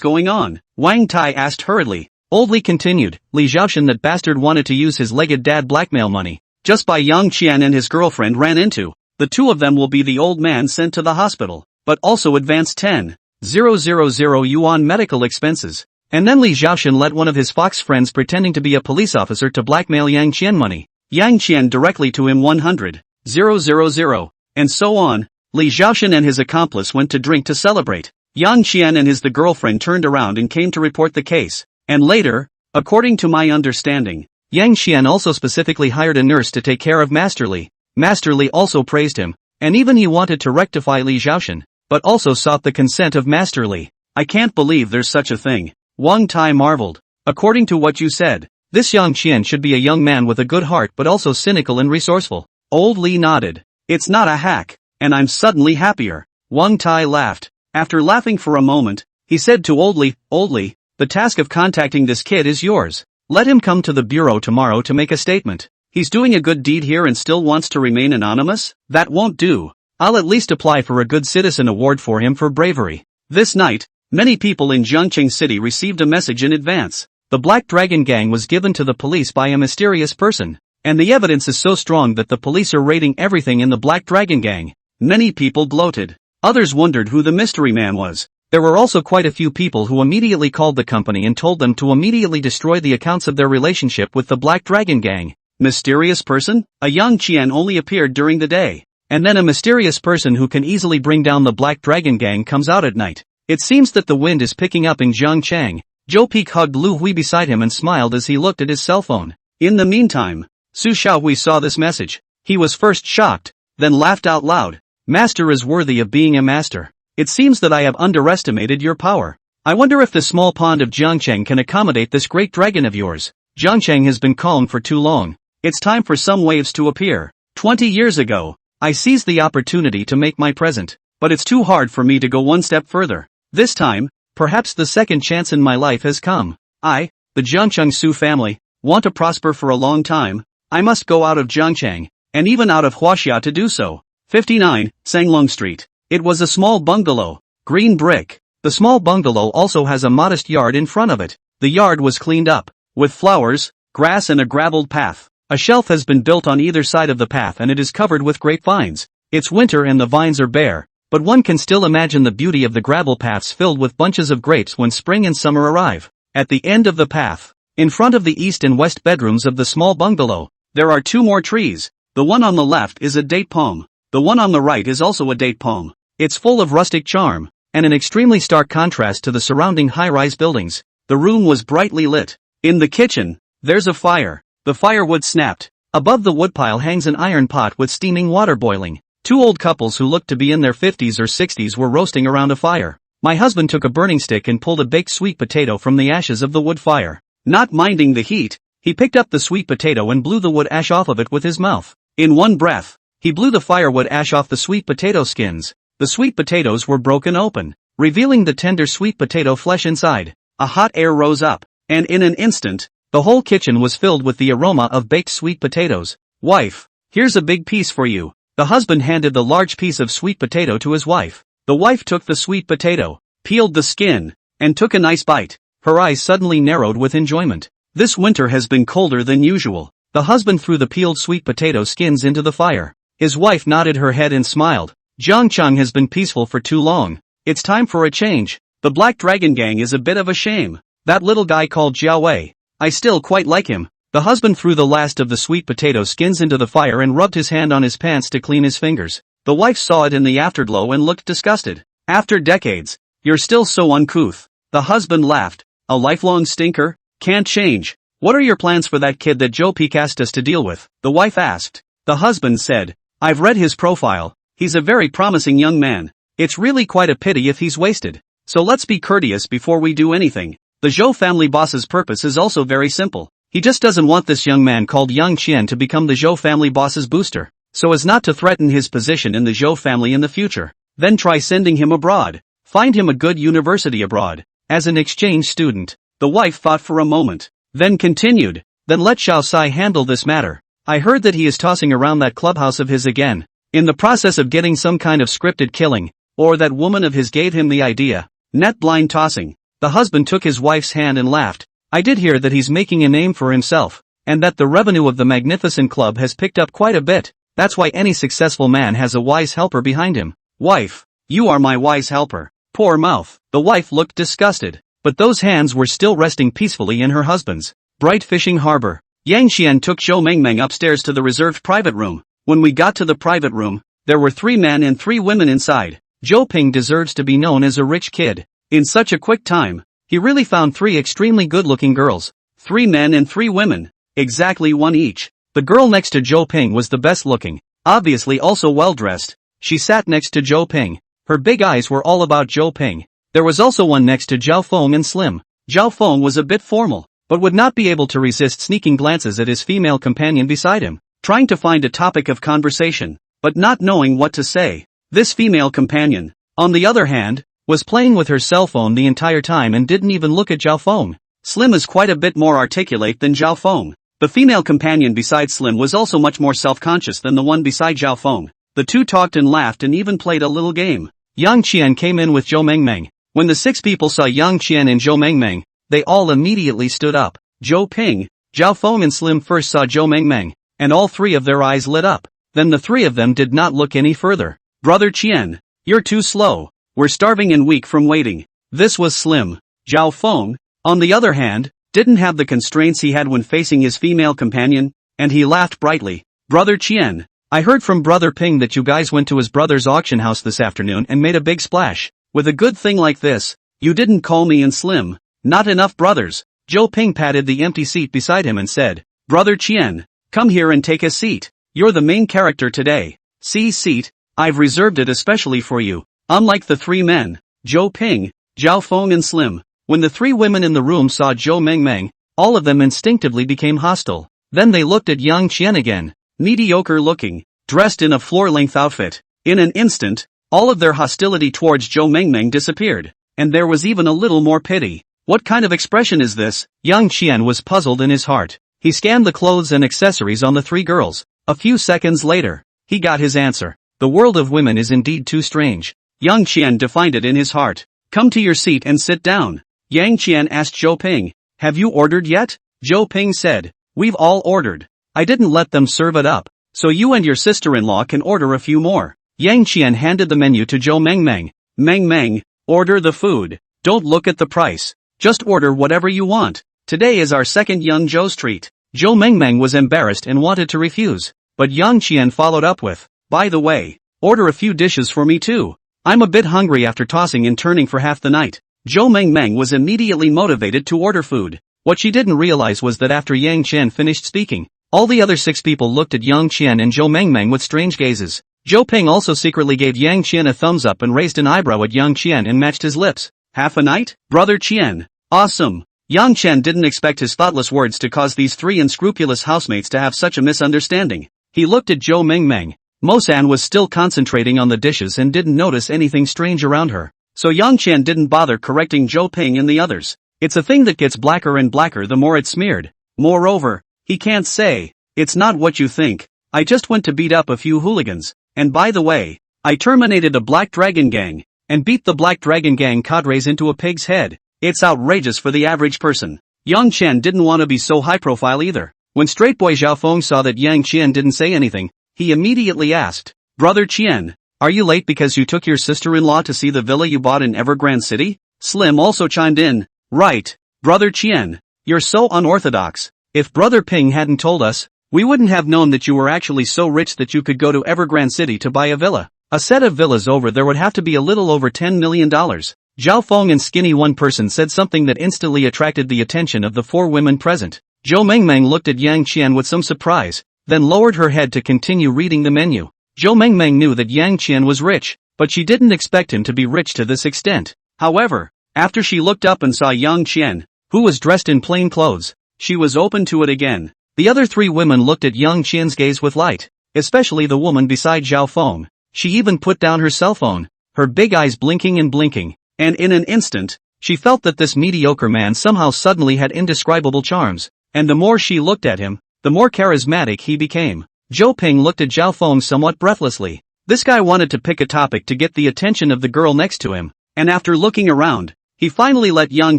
going on? Wang Tai asked hurriedly. Old Li continued, Li Zhaoshan, that bastard, wanted to use his legged dad blackmail money. Just by Yang Qian and his girlfriend ran into. The two of them will be the old man sent to the hospital, but also advance 10,000 yuan medical expenses. And then Li Zhaoshan let one of his fox friends pretending to be a police officer to blackmail Yang Qian money. Yang Qian directly to him 100,000. And so on. Li Zhaoshan and his accomplice went to drink to celebrate. Yang Qian and the girlfriend turned around and came to report the case. And later, according to my understanding, Yang Qian also specifically hired a nurse to take care of Master Li. Master Li also praised him, and even he wanted to rectify Li Zhaoshan, but also sought the consent of Master Li. I can't believe there's such a thing. Wang Tai marveled. According to what you said, this Yang Qian should be a young man with a good heart but also cynical and resourceful. Old Li nodded. It's not a hack, and I'm suddenly happier. Wang Tai laughed. After laughing for a moment, he said to Old Li, the task of contacting this kid is yours. Let him come to the bureau tomorrow to make a statement. He's doing a good deed here and still wants to remain anonymous? That won't do. I'll at least apply for a good citizen award for him for bravery. This night, many people in Zhengqing City received a message in advance. The Black Dragon Gang was given to the police by a mysterious person, and the evidence is so strong that the police are raiding everything in the Black Dragon Gang. Many people gloated. Others wondered who the mystery man was. There were also quite a few people who immediately called the company and told them to immediately destroy the accounts of their relationship with the Black Dragon Gang. Mysterious person? A Yang Qian only appeared during the day. And then a mysterious person who can easily bring down the Black Dragon Gang comes out at night. It seems that the wind is picking up in Zhangchang. Zhou Peak hugged Lu Hui beside him and smiled as he looked at his cell phone. In the meantime, Su Xiaohui saw this message. He was first shocked, then laughed out loud. Master is worthy of being a master. It seems that I have underestimated your power. I wonder if the small pond of Zhangcheng can accommodate this great dragon of yours. Zhangcheng has been calm for too long. It's time for some waves to appear. 20 years ago, I seized the opportunity to make my present, but it's too hard for me to go one step further. This time, perhaps the second chance in my life has come. I, the Zhangcheng Su family, want to prosper for a long time. I must go out of Zhangcheng, and even out of Huaxia to do so. 59, Sanglong Street. It was a small bungalow, green brick. The small bungalow also has a modest yard in front of it. The yard was cleaned up, with flowers, grass and a gravelled path. A shelf has been built on either side of the path and it is covered with grapevines. It's winter and the vines are bare, but one can still imagine the beauty of the gravel paths filled with bunches of grapes when spring and summer arrive. At the end of the path, in front of the east and west bedrooms of the small bungalow, there are two more trees. The one on the left is a date palm. The one on the right is also a date palm. It's full of rustic charm, and an extremely stark contrast to the surrounding high-rise buildings. The room was brightly lit. In the kitchen, there's a fire. The firewood snapped. Above the woodpile hangs an iron pot with steaming water boiling. Two old couples who looked to be in their 50s or 60s were roasting around a fire. My husband took a burning stick and pulled a baked sweet potato from the ashes of the wood fire. Not minding the heat, he picked up the sweet potato and blew the wood ash off of it with his mouth. In one breath, he blew the firewood ash off the sweet potato skins. The sweet potatoes were broken open, revealing the tender sweet potato flesh inside. A hot air rose up, and in an instant, the whole kitchen was filled with the aroma of baked sweet potatoes. Wife, here's a big piece for you. The husband handed the large piece of sweet potato to his wife. The wife took the sweet potato, peeled the skin, and took a nice bite. Her eyes suddenly narrowed with enjoyment. This winter has been colder than usual. The husband threw the peeled sweet potato skins into the fire. His wife nodded her head and smiled. Zhangcheng has been peaceful for too long. It's time for a change. The Black Dragon Gang is a bit of a shame. That little guy called Jiao Wei. I still quite like him. The husband threw the last of the sweet potato skins into the fire and rubbed his hand on his pants to clean his fingers. The wife saw it in the afterglow and looked disgusted. After decades, you're still so uncouth. The husband laughed. A lifelong stinker? Can't change. What are your plans for that kid that Joe Peak asked us to deal with? The wife asked. The husband said, I've read his profile. He's a very promising young man. It's really quite a pity if he's wasted. So let's be courteous before we do anything. The Zhou family boss's purpose is also very simple. He just doesn't want this young man called Yang Qian to become the Zhou family boss's booster, so as not to threaten his position in the Zhou family in the future. Then try sending him abroad. Find him a good university abroad, as an exchange student. The wife thought for a moment, then continued, then let Xiao Sai handle this matter. I heard that he is tossing around that clubhouse of his again, in the process of getting some kind of scripted killing, or that woman of his gave him the idea. Net blind tossing. The husband took his wife's hand and laughed. I did hear that he's making a name for himself, and that the revenue of the magnificent club has picked up quite a bit. That's why any successful man has a wise helper behind him. Wife, you are my wise helper. Poor mouth. The wife looked disgusted, but those hands were still resting peacefully in her husband's. Bright fishing harbor. Yang Xian took Zhou Mengmeng upstairs to the reserved private room. When we got to the private room, there were 3 men and 3 women inside. Zhou Ping deserves to be known as a rich kid. In such a quick time, he really found 3 extremely good-looking girls. 3 men and 3 women. Exactly 1 each. The girl next to Zhou Ping was the best looking, obviously also well-dressed. She sat next to Zhou Ping. Her big eyes were all about Zhou Ping. There was also one next to Zhao Feng and Slim. Zhao Feng was a bit formal, but would not be able to resist sneaking glances at his female companion beside him, trying to find a topic of conversation, but not knowing what to say. This female companion, on the other hand, was playing with her cell phone the entire time and didn't even look at Zhao Feng. Slim is quite a bit more articulate than Zhao Feng. The female companion beside Slim was also much more self-conscious than the one beside Zhao Feng. The two talked and laughed and even played a little game. Yang Qian came in with Zhou Mengmeng. When the 6 people saw Yang Qian and Zhou Mengmeng, they all immediately stood up. Zhou Ping, Zhao Feng and Slim first saw Zhou Mengmeng, and all 3 of their eyes lit up. Then the 3 of them did not look any further. Brother Qian, you're too slow. We're starving and weak from waiting. This was Slim. Zhao Feng, on the other hand, didn't have the constraints he had when facing his female companion, and he laughed brightly. Brother Qian, I heard from Brother Ping that you guys went to his brother's auction house this afternoon and made a big splash. With a good thing like this, you didn't call me and Slim. Not enough brothers. Zhou Ping patted the empty seat beside him and said, Brother Qian, come here and take a seat. You're the main character today. See seat, I've reserved it especially for you. Unlike the 3 men, Zhou Ping, Zhao Feng and Slim, when the 3 women in the room saw Zhou Mengmeng, all of them instinctively became hostile. Then they looked at Yang Qian again, mediocre looking, dressed in a floor-length outfit. In an instant, all of their hostility towards Zhou Mengmeng disappeared, and there was even a little more pity. What kind of expression is this? Yang Qian was puzzled in his heart. He scanned the clothes and accessories on the 3 girls. A few seconds later, he got his answer. The world of women is indeed too strange. Yang Qian defined it in his heart. Come to your seat and sit down. Yang Qian asked Zhou Ping, have you ordered yet? Zhou Ping said, we've all ordered. I didn't let them serve it up, so you and your sister-in-law can order a few more. Yang Qian handed the menu to Zhou Mengmeng. Mengmeng, order the food. Don't look at the price. Just order whatever you want. Today is our second young Zhou's treat. Zhou Mengmeng was embarrassed and wanted to refuse, but Yang Qian followed up with, by the way, order a few dishes for me too. I'm a bit hungry after tossing and turning for half the night. Zhou Mengmeng was immediately motivated to order food. What she didn't realize was that after Yang Qian finished speaking, all the other 6 people looked at Yang Qian and Zhou Mengmeng with strange gazes. Zhou Ping also secretly gave Yang Qian a thumbs up and raised an eyebrow at Yang Qian and matched his lips. Half a night? Brother Qian. Awesome. Yang Qian didn't expect his thoughtless words to cause these 3 unscrupulous housemates to have such a misunderstanding. He looked at Zhou Mengmeng. Mo-san was still concentrating on the dishes and didn't notice anything strange around her. So Yang Qian didn't bother correcting Zhou Ping and the others. It's a thing that gets blacker and blacker the more it's smeared. Moreover, he can't say, it's not what you think. I just went to beat up a few hooligans. And by the way, I terminated a Black Dragon gang, and beat the Black Dragon gang cadres into a pig's head. It's outrageous for the average person. Yang Qian didn't want to be so high profile either. When straight boy Zhao Feng saw that Yang Qian didn't say anything, he immediately asked, Brother Qian, are you late because you took your sister-in-law to see the villa you bought in Evergrande City? Slim also chimed in, right, Brother Qian, you're so unorthodox. If Brother Ping hadn't told us, we wouldn't have known that you were actually so rich that you could go to Evergrande City to buy a villa. A set of villas over there would have to be a little over $10 million. Zhao Feng and skinny one person said something that instantly attracted the attention of the 4 women present. Zhou Mengmeng looked at Yang Qian with some surprise, then lowered her head to continue reading the menu. Zhou Mengmeng knew that Yang Qian was rich, but she didn't expect him to be rich to this extent. However, after she looked up and saw Yang Qian, who was dressed in plain clothes, she was open to it again. The other 3 women looked at Yang Qian's gaze with light, especially the woman beside Zhao Feng. She even put down her cell phone. her big eyes blinking and blinking, and in an instant, she felt that this mediocre man somehow suddenly had indescribable charms, and the more she looked at him, the more charismatic he became. Zhou Ping looked at Zhao Feng somewhat breathlessly. This guy wanted to pick a topic to get the attention of the girl next to him, and after looking around, he finally let Yang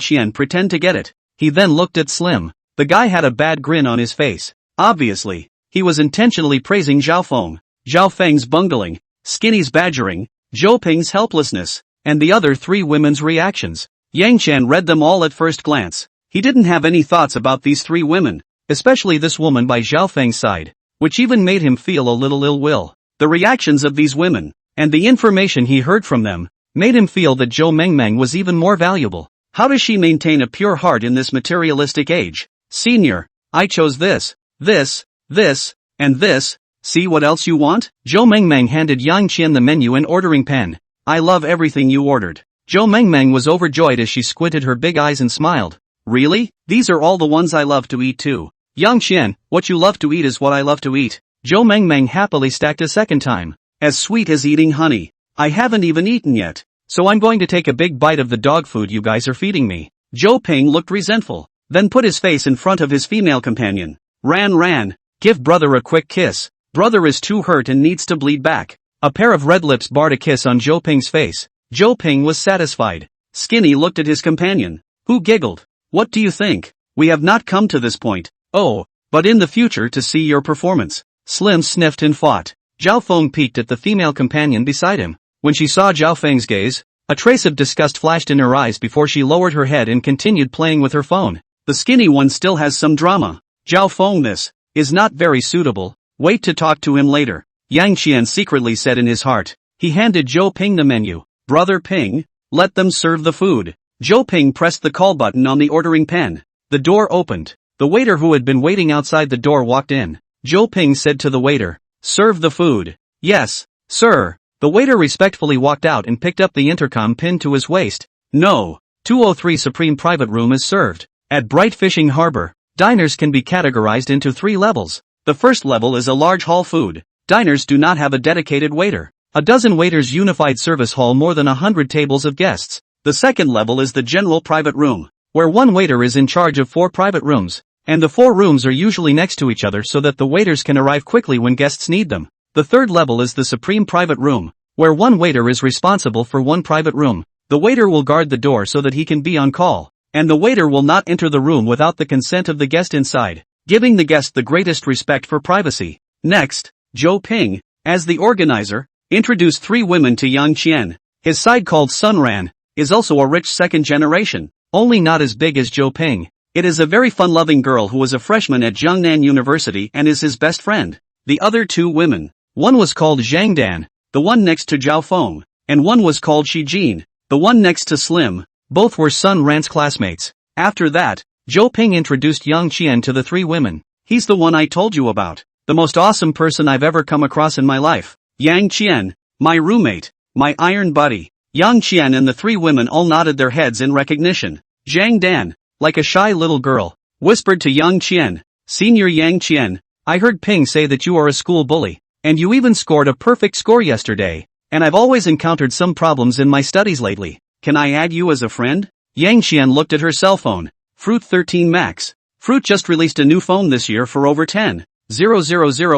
Qian pretend to get it. He then looked at Slim. The guy had a bad grin on his face. Obviously, he was intentionally praising Zhao Feng, Zhao Feng's bungling, Skinny's badgering, Zhou Ping's helplessness, and the other three women's reactions. Yang Qian read them all at first glance. He didn't have any thoughts about these three women, especially this woman by Zhao Feng's side, which even made him feel a little ill will. The reactions of these women, and the information he heard from them, made him feel that Zhou Mengmeng was even more valuable. How does she maintain a pure heart in this materialistic age? Senior, I chose this, and this, see what else you want? Zhou Mengmeng handed Yang Qian the menu and ordering pen. I love everything you ordered. Zhou Mengmeng was overjoyed as she squinted her big eyes and smiled. Really? These are all the ones I love to eat too. Yang Qian, what you love to eat is what I love to eat. Zhou Mengmeng happily stacked a second time. As sweet as eating honey. I haven't even eaten yet, so I'm going to take a big bite of the dog food you guys are feeding me. Zhou Ping looked resentful, then put his face in front of his female companion. Ran, give brother a quick kiss. Brother is too hurt and needs to bleed back. A pair of red lips barred a kiss on Zhou Ping's face. Zhou Ping was satisfied. Skinny looked at his companion, who giggled. What do you think? We have not come to this point, oh, but in the future to see your performance. Slim sniffed and fought. Zhao Feng peeked at the female companion beside him. When she saw Zhao Feng's gaze, a trace of disgust flashed in her eyes before she lowered her head and continued playing with her phone. The skinny one still has some drama. Zhao Feng, this is not very suitable. Wait to talk to him later. Yang Qian secretly said in his heart. He handed Zhou Ping the menu. Brother Ping, let them serve the food. Zhou Ping pressed the call button on the ordering pen. The door opened. The waiter who had been waiting outside the door walked in. Zhou Ping said to the waiter, serve the food. Yes, sir. The waiter respectfully walked out and picked up the intercom pinned to his waist. No. 203 Supreme Private Room is served. At Bright Fishing Harbor, diners can be categorized into 3 levels. The first level is a large hall food. Diners do not have a dedicated waiter. A dozen waiters unified service hall more than 100 tables of guests. The second level is the general private room, where one waiter is in charge of 4 private rooms, and the 4 rooms are usually next to each other so that the waiters can arrive quickly when guests need them. The third level is the supreme private room, where one waiter is responsible for one private room. The waiter will guard the door so that he can be on call, and the waiter will not enter the room without the consent of the guest inside, giving the guest the greatest respect for privacy. Next, Zhou Ping, as the organizer, introduced 3 women to Yang Qian. His side called Sunran, is also a rich second generation, only not as big as Zhou Ping. It is a very fun-loving girl who was a freshman at Jiangnan University and is his best friend. The other 2 women, one was called Zhang Dan, the one next to Zhao Feng, and one was called Shi Jin, the one next to Slim. Both were Sun Ran's classmates. After that, Zhou Ping introduced Yang Qian to the 3 women. He's the one I told you about, the most awesome person I've ever come across in my life. Yang Qian, my roommate, my iron buddy. Yang Qian and the 3 women all nodded their heads in recognition. Zhang Dan, like a shy little girl, whispered to Yang Qian, Senior Yang Qian, I heard Ping say that you are a school bully, and you even scored a perfect score yesterday, and I've always encountered some problems in my studies lately. Can I add you as a friend? Yang Qian looked at her cell phone. Fruit 13 Max. Fruit just released a new phone this year for over 10,000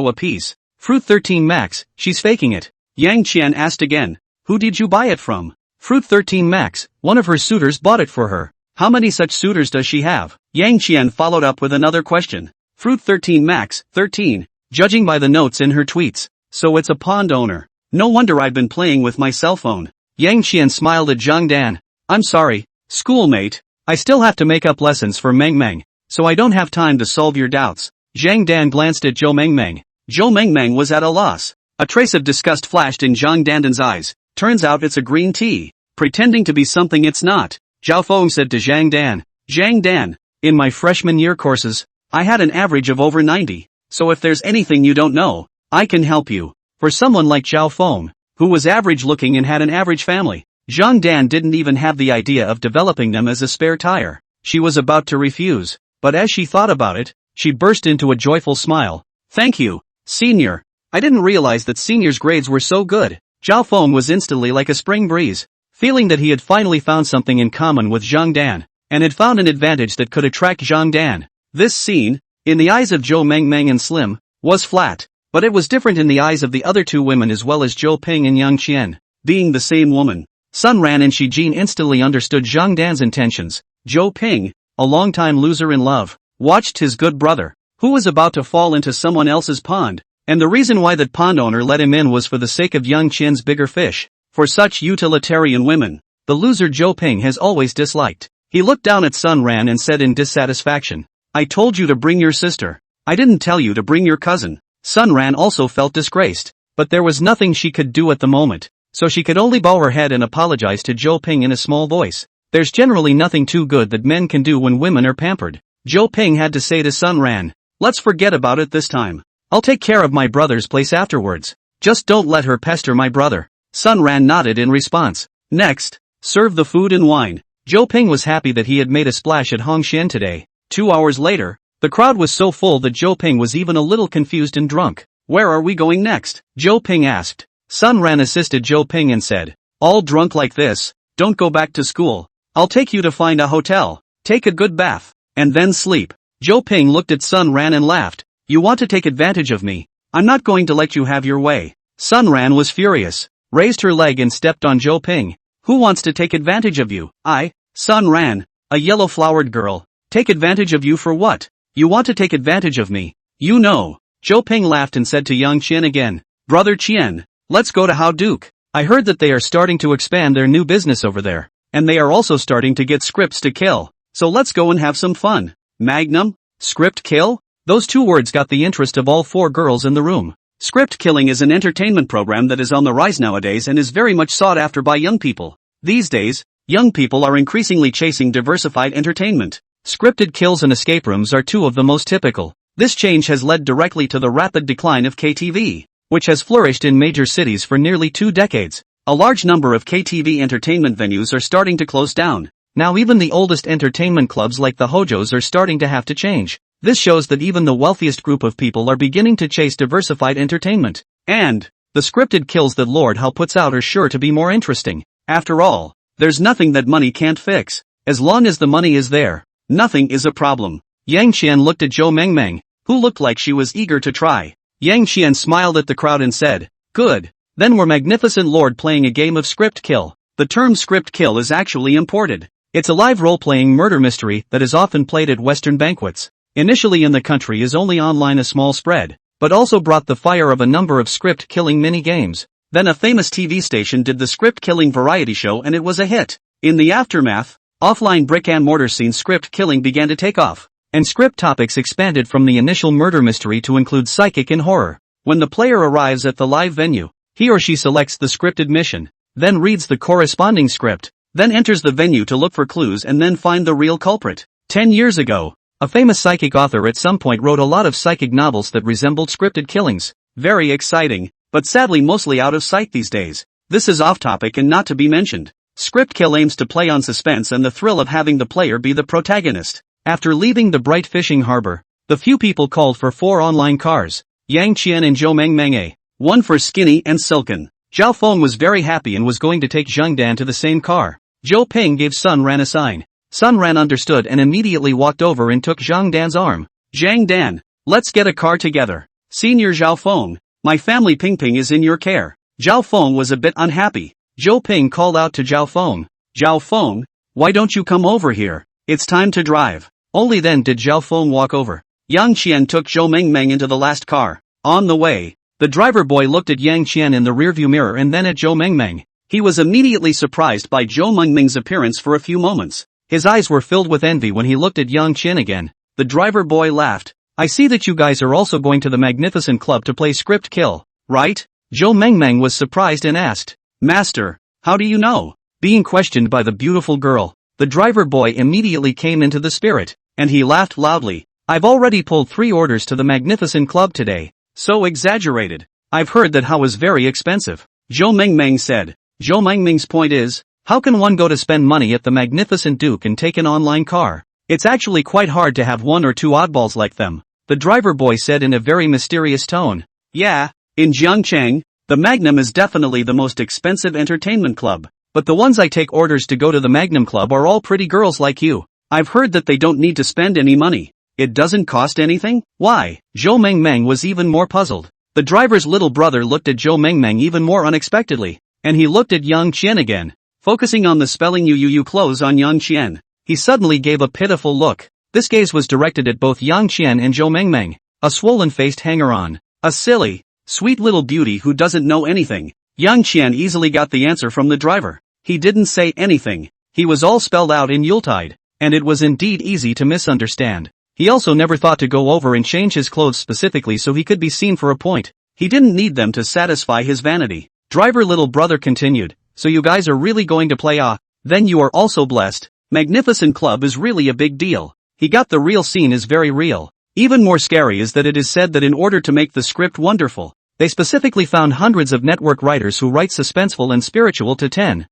apiece. Fruit 13 Max, she's faking it. Yang Qian asked again, who did you buy it from? Fruit 13 Max, one of her suitors bought it for her. How many such suitors does she have? Yang Qian followed up with another question. Fruit 13 Max, 13, judging by the notes in her tweets. So it's a pond owner. No wonder I've been playing with my cell phone. Yang Qian smiled at Zhang Dan. I'm sorry, schoolmate. I still have to make up lessons for Meng Meng, so I don't have time to solve your doubts. Zhang Dan glanced at Zhou Mengmeng. Zhou Mengmeng was at a loss. A trace of disgust flashed in Zhang Dandan's eyes. Turns out it's a green tea. Pretending to be something it's not. Zhao Feng said to Zhang Dan. Zhang Dan, in my freshman year courses, I had an average of over 90, so if there's anything you don't know, I can help you. For someone like Zhao Feng, who was average looking and had an average family, Zhang Dan didn't even have the idea of developing them as a spare tire. She was about to refuse, but as she thought about it, she burst into a joyful smile. Thank you, senior. I didn't realize that seniors' grades were so good. Zhao Feng was instantly like a spring breeze, feeling that he had finally found something in common with Zhang Dan, and had found an advantage that could attract Zhang Dan. This scene, in the eyes of Zhou Mengmeng and Slim, was flat, but it was different in the eyes of the other two women as well as Zhou Ping and Yang Qian. Being the same woman, Sun Ran and Shi Jin instantly understood Zhang Dan's intentions. Zhou Ping, a longtime loser in love, watched his good brother, who was about to fall into someone else's pond, and the reason why that pond owner let him in was for the sake of Yang Qian's bigger fish. For such utilitarian women, the loser Zhou Ping has always disliked. He looked down at Sun Ran and said in dissatisfaction, "I told you to bring your sister. I didn't tell you to bring your cousin." Sun Ran also felt disgraced, but there was nothing she could do at the moment, so she could only bow her head and apologize to Zhou Ping in a small voice. There's generally nothing too good that men can do when women are pampered. Zhou Ping had to say to Sun Ran, "Let's forget about it this time. I'll take care of my brother's place afterwards. Just don't let her pester my brother." Sun Ran nodded in response. Next, serve the food and wine. Zhou Ping was happy that he had made a splash at Hongxian today. 2 hours later, the crowd was so full that Zhou Ping was even a little confused and drunk. "Where are we going next?" Zhou Ping asked. Sun Ran assisted Zhou Ping and said, "All drunk like this, don't go back to school. I'll take you to find a hotel, take a good bath, and then sleep." Zhou Ping looked at Sun Ran and laughed. "You want to take advantage of me? I'm not going to let you have your way." Sun Ran was furious, raised her leg and stepped on Zhou Ping. "Who wants to take advantage of you?" "I, Sun Ran, a yellow-flowered girl. Take advantage of you for what? You want to take advantage of me? You know." Zhou Ping laughed and said to Yang Qian again, "Brother Qian, let's go to Hao Duke. I heard that they are starting to expand their new business over there, and they are also starting to get scripts to kill, so let's go and have some fun." Magnum? Script kill? Those two words got the interest of all four girls in the room. Script killing is an entertainment program that is on the rise nowadays and is very much sought after by young people. These days, young people are increasingly chasing diversified entertainment. Scripted kills and escape rooms are two of the most typical. This change has led directly to the rapid decline of KTV, which has flourished in major cities for nearly 2 decades. A large number of KTV entertainment venues are starting to close down. Now even the oldest entertainment clubs like the Hojos are starting to have to change. This shows that even the wealthiest group of people are beginning to chase diversified entertainment. And the scripted kills that Lord Hao puts out are sure to be more interesting. After all, there's nothing that money can't fix. As long as the money is there, nothing is a problem. Yang Qian looked at Zhou Mengmeng, who looked like she was eager to try. Yang Qian smiled at the crowd and said, "Good. Then we're Magnificent Lord playing a game of script kill." The term script kill is actually imported. It's a live role-playing murder mystery that is often played at Western banquets. Initially in the country is only online a small spread, but also brought the fire of a number of script-killing mini-games. Then a famous TV station did the script-killing variety show and it was a hit. In the aftermath, offline brick-and-mortar scene script-killing began to take off, and script topics expanded from the initial murder mystery to include psychic and horror. When the player arrives at the live venue, he or she selects the scripted mission, then reads the corresponding script, then enters the venue to look for clues and then find the real culprit. 10 years ago, a famous psychic author at some point wrote a lot of psychic novels that resembled scripted killings. Very exciting, but sadly mostly out of sight these days. This is off topic and not to be mentioned. Script kill aims to play on suspense and the thrill of having the player be the protagonist. After leaving the bright fishing harbor, the few people called for 4 online cars, Yang Qian and Zhou Mengmeng, one for Skinny and Silken. Zhao Feng was very happy and was going to take Zhang Dan to the same car. Zhou Ping gave Sun Ran a sign. Sun Ran understood and immediately walked over and took Zhang Dan's arm. "Zhang Dan, let's get a car together. Senior Zhao Feng, my family Ping Ping is in your care." Zhao Feng was a bit unhappy. Zhou Ping called out to Zhao Feng, "Zhao Feng, why don't you come over here? It's time to drive." Only then did Zhao Feng walk over. Yang Qian took Zhou Mengmeng into the last car. On the way, the driver boy looked at Yang Qian in the rearview mirror and then at Zhou Mengmeng. He was immediately surprised by Zhou Mengmeng's appearance for a few moments. His eyes were filled with envy when he looked at Yang Qian again. The driver boy laughed. "I see that you guys are also going to the Magnificent Club to play script kill, right?" Zhou Mengmeng was surprised and asked, "Master, how do you know?" Being questioned by the beautiful girl, the driver boy immediately came into the spirit, and he laughed loudly. "I've already pulled 3 orders to the Magnificent Club today." "So exaggerated. I've heard that Hao is very expensive," Zhou Mengmeng said. Zhou Mengmeng's point is, how can one go to spend money at the Magnificent Duke and take an online car? It's actually quite hard to have 1 or 2 oddballs like them, the driver boy said in a very mysterious tone. "Yeah, in Jiangcheng, The Magnum is definitely the most expensive entertainment club. But the ones I take orders to go to the Magnum Club are all pretty girls like you. I've heard that they don't need to spend any money. It doesn't cost anything? Why? Zhou Mengmeng was even more puzzled. The driver's little brother looked at Zhou Mengmeng even more unexpectedly. And he looked at Yang Qian again. Focusing on the spelling you close on Yang Qian. He suddenly gave a pitiful look. This gaze was directed at both Yang Qian and Zhou Mengmeng. A swollen-faced hanger-on. A silly, sweet little beauty who doesn't know anything. Yang Qian easily got the answer from the driver. He didn't say anything. He was all spelled out in Yuletide. And it was indeed easy to misunderstand. He also never thought to go over and change his clothes specifically so he could be seen for a point. He didn't need them to satisfy his vanity. Driver little brother continued, so you guys are really going to play then you are also blessed. Magnificent Club is really a big deal. He got the real scene is very real. Even more scary is that it is said that in order to make the script wonderful, they specifically found hundreds of network writers who write suspenseful and spiritual to 10,000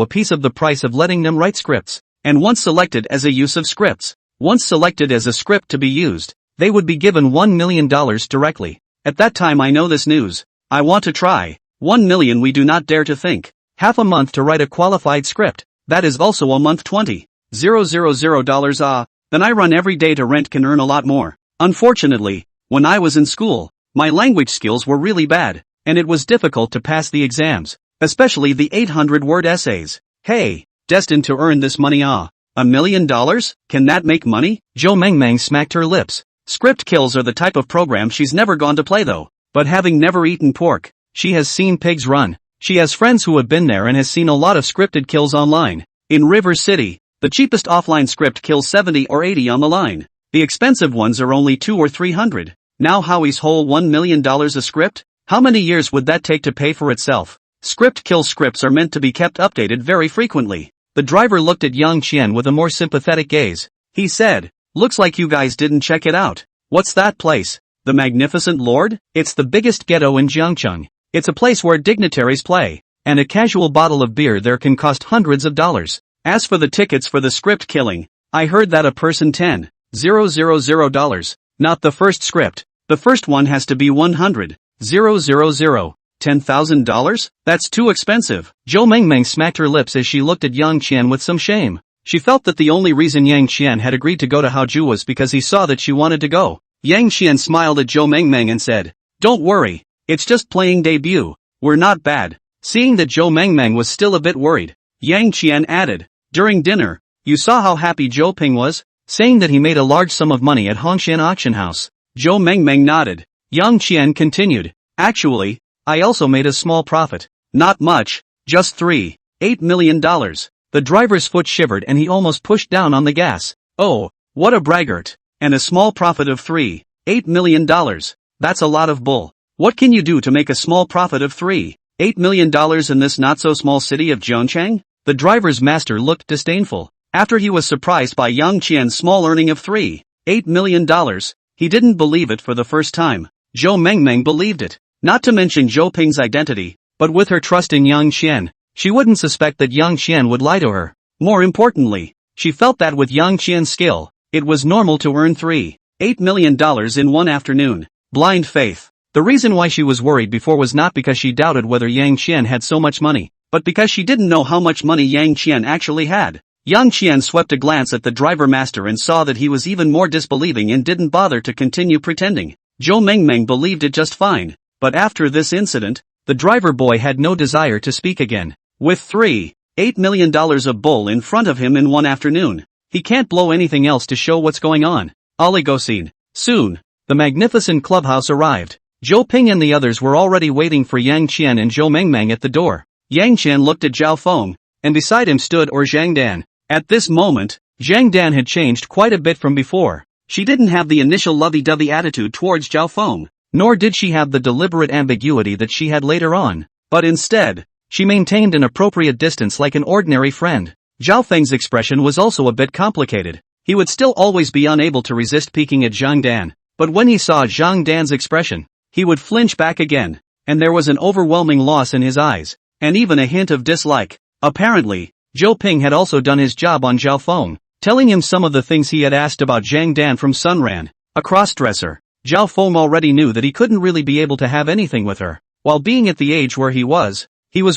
a piece of the price of letting them write scripts. And once selected as a use of scripts, once selected as a script to be used, they would be given $1 million directly. At that time I know this news. I want to try. 1 million we do not dare to think. Half a month to write a qualified script. That is also a month $20,000. Then I run every day to rent can earn a lot more. Unfortunately, when I was in school, my language skills were really bad, and it was difficult to pass the exams, especially the 800-word essays. Hey, destined to earn this money $1 million? Can that make money? Zhou Mengmeng smacked her lips. Script kills are the type of program she's never gone to play though. But having never eaten pork, she has seen pigs run. She has friends who have been there and has seen a lot of scripted kills online. In River City, the cheapest offline script kills 70 or 80 on the line. The expensive ones are only 200 or 300. Now Howie's whole $1 million a script? How many years would that take to pay for itself? Script kill scripts are meant to be kept updated very frequently. The driver looked at Yang Qian with a more sympathetic gaze. He said, looks like you guys didn't check it out. What's that place? The Magnificent Lord? It's the biggest ghetto in Jiangcheng. It's a place where dignitaries play, and a casual bottle of beer there can cost hundreds of dollars. As for the tickets for the script killing, I heard that a person $10,000. Not the first script. The first one has to be $100,000. $10,000? That's too expensive. Zhou Mengmeng smacked her lips as she looked at Yang Qian with some shame. She felt that the only reason Yang Qian had agreed to go to Haoju was because he saw that she wanted to go. Yang Qian smiled at Zhou Mengmeng and said, don't worry, it's just playing debut. We're not bad. Seeing that Zhou Mengmeng was still a bit worried, Yang Qian added, during dinner, you saw how happy Zhou Ping was? Saying that he made a large sum of money at Hongshan auction house. Zhou Mengmeng nodded. Yang Qian continued, actually, I also made a small profit. Not much, just $8 million. The driver's foot shivered and he almost pushed down on the gas. Oh, what a braggart. And a small profit of $8 million. That's a lot of bull. What can you do to make a small profit of $8 million in this not-so-small city of Zhongchang? The driver's master looked disdainful. After he was surprised by Yang Qian's small earning of $8 million, he didn't believe it for the first time. Zhou Mengmeng believed it. Not to mention Zhou Ping's identity, but with her trust in Yang Qian, she wouldn't suspect that Yang Qian would lie to her. More importantly, she felt that with Yang Qian's skill, it was normal to earn $8 million in one afternoon. Blind faith. The reason why she was worried before was not because she doubted whether Yang Qian had so much money, but because she didn't know how much money Yang Qian actually had. Yang Qian swept a glance at the driver master and saw that he was even more disbelieving and didn't bother to continue pretending. Zhou Mengmeng believed it just fine. But after this incident, the driver boy had no desire to speak again. With $8 million of bull in front of him in one afternoon, he can't blow anything else to show what's going on. Oligocene. Soon, the magnificent clubhouse arrived. Zhou Ping and the others were already waiting for Yang Qian and Zhou Mengmeng at the door. Yang Qian looked at Zhao Feng, and beside him stood Zhang Dan. At this moment, Zhang Dan had changed quite a bit from before. She didn't have the initial lovey-dovey attitude towards Zhao Feng. Nor did she have the deliberate ambiguity that she had later on. But instead, she maintained an appropriate distance like an ordinary friend. Zhao Feng's expression was also a bit complicated. He would still always be unable to resist peeking at Zhang Dan, but when he saw Zhang Dan's expression, he would flinch back again, and there was an overwhelming loss in his eyes, and even a hint of dislike. Apparently, Zhou Ping had also done his job on Zhao Feng, telling him some of the things he had asked about Zhang Dan from Sunran, a crossdresser. Zhao Feng already knew that he couldn't really be able to have anything with her. While being at the age where he was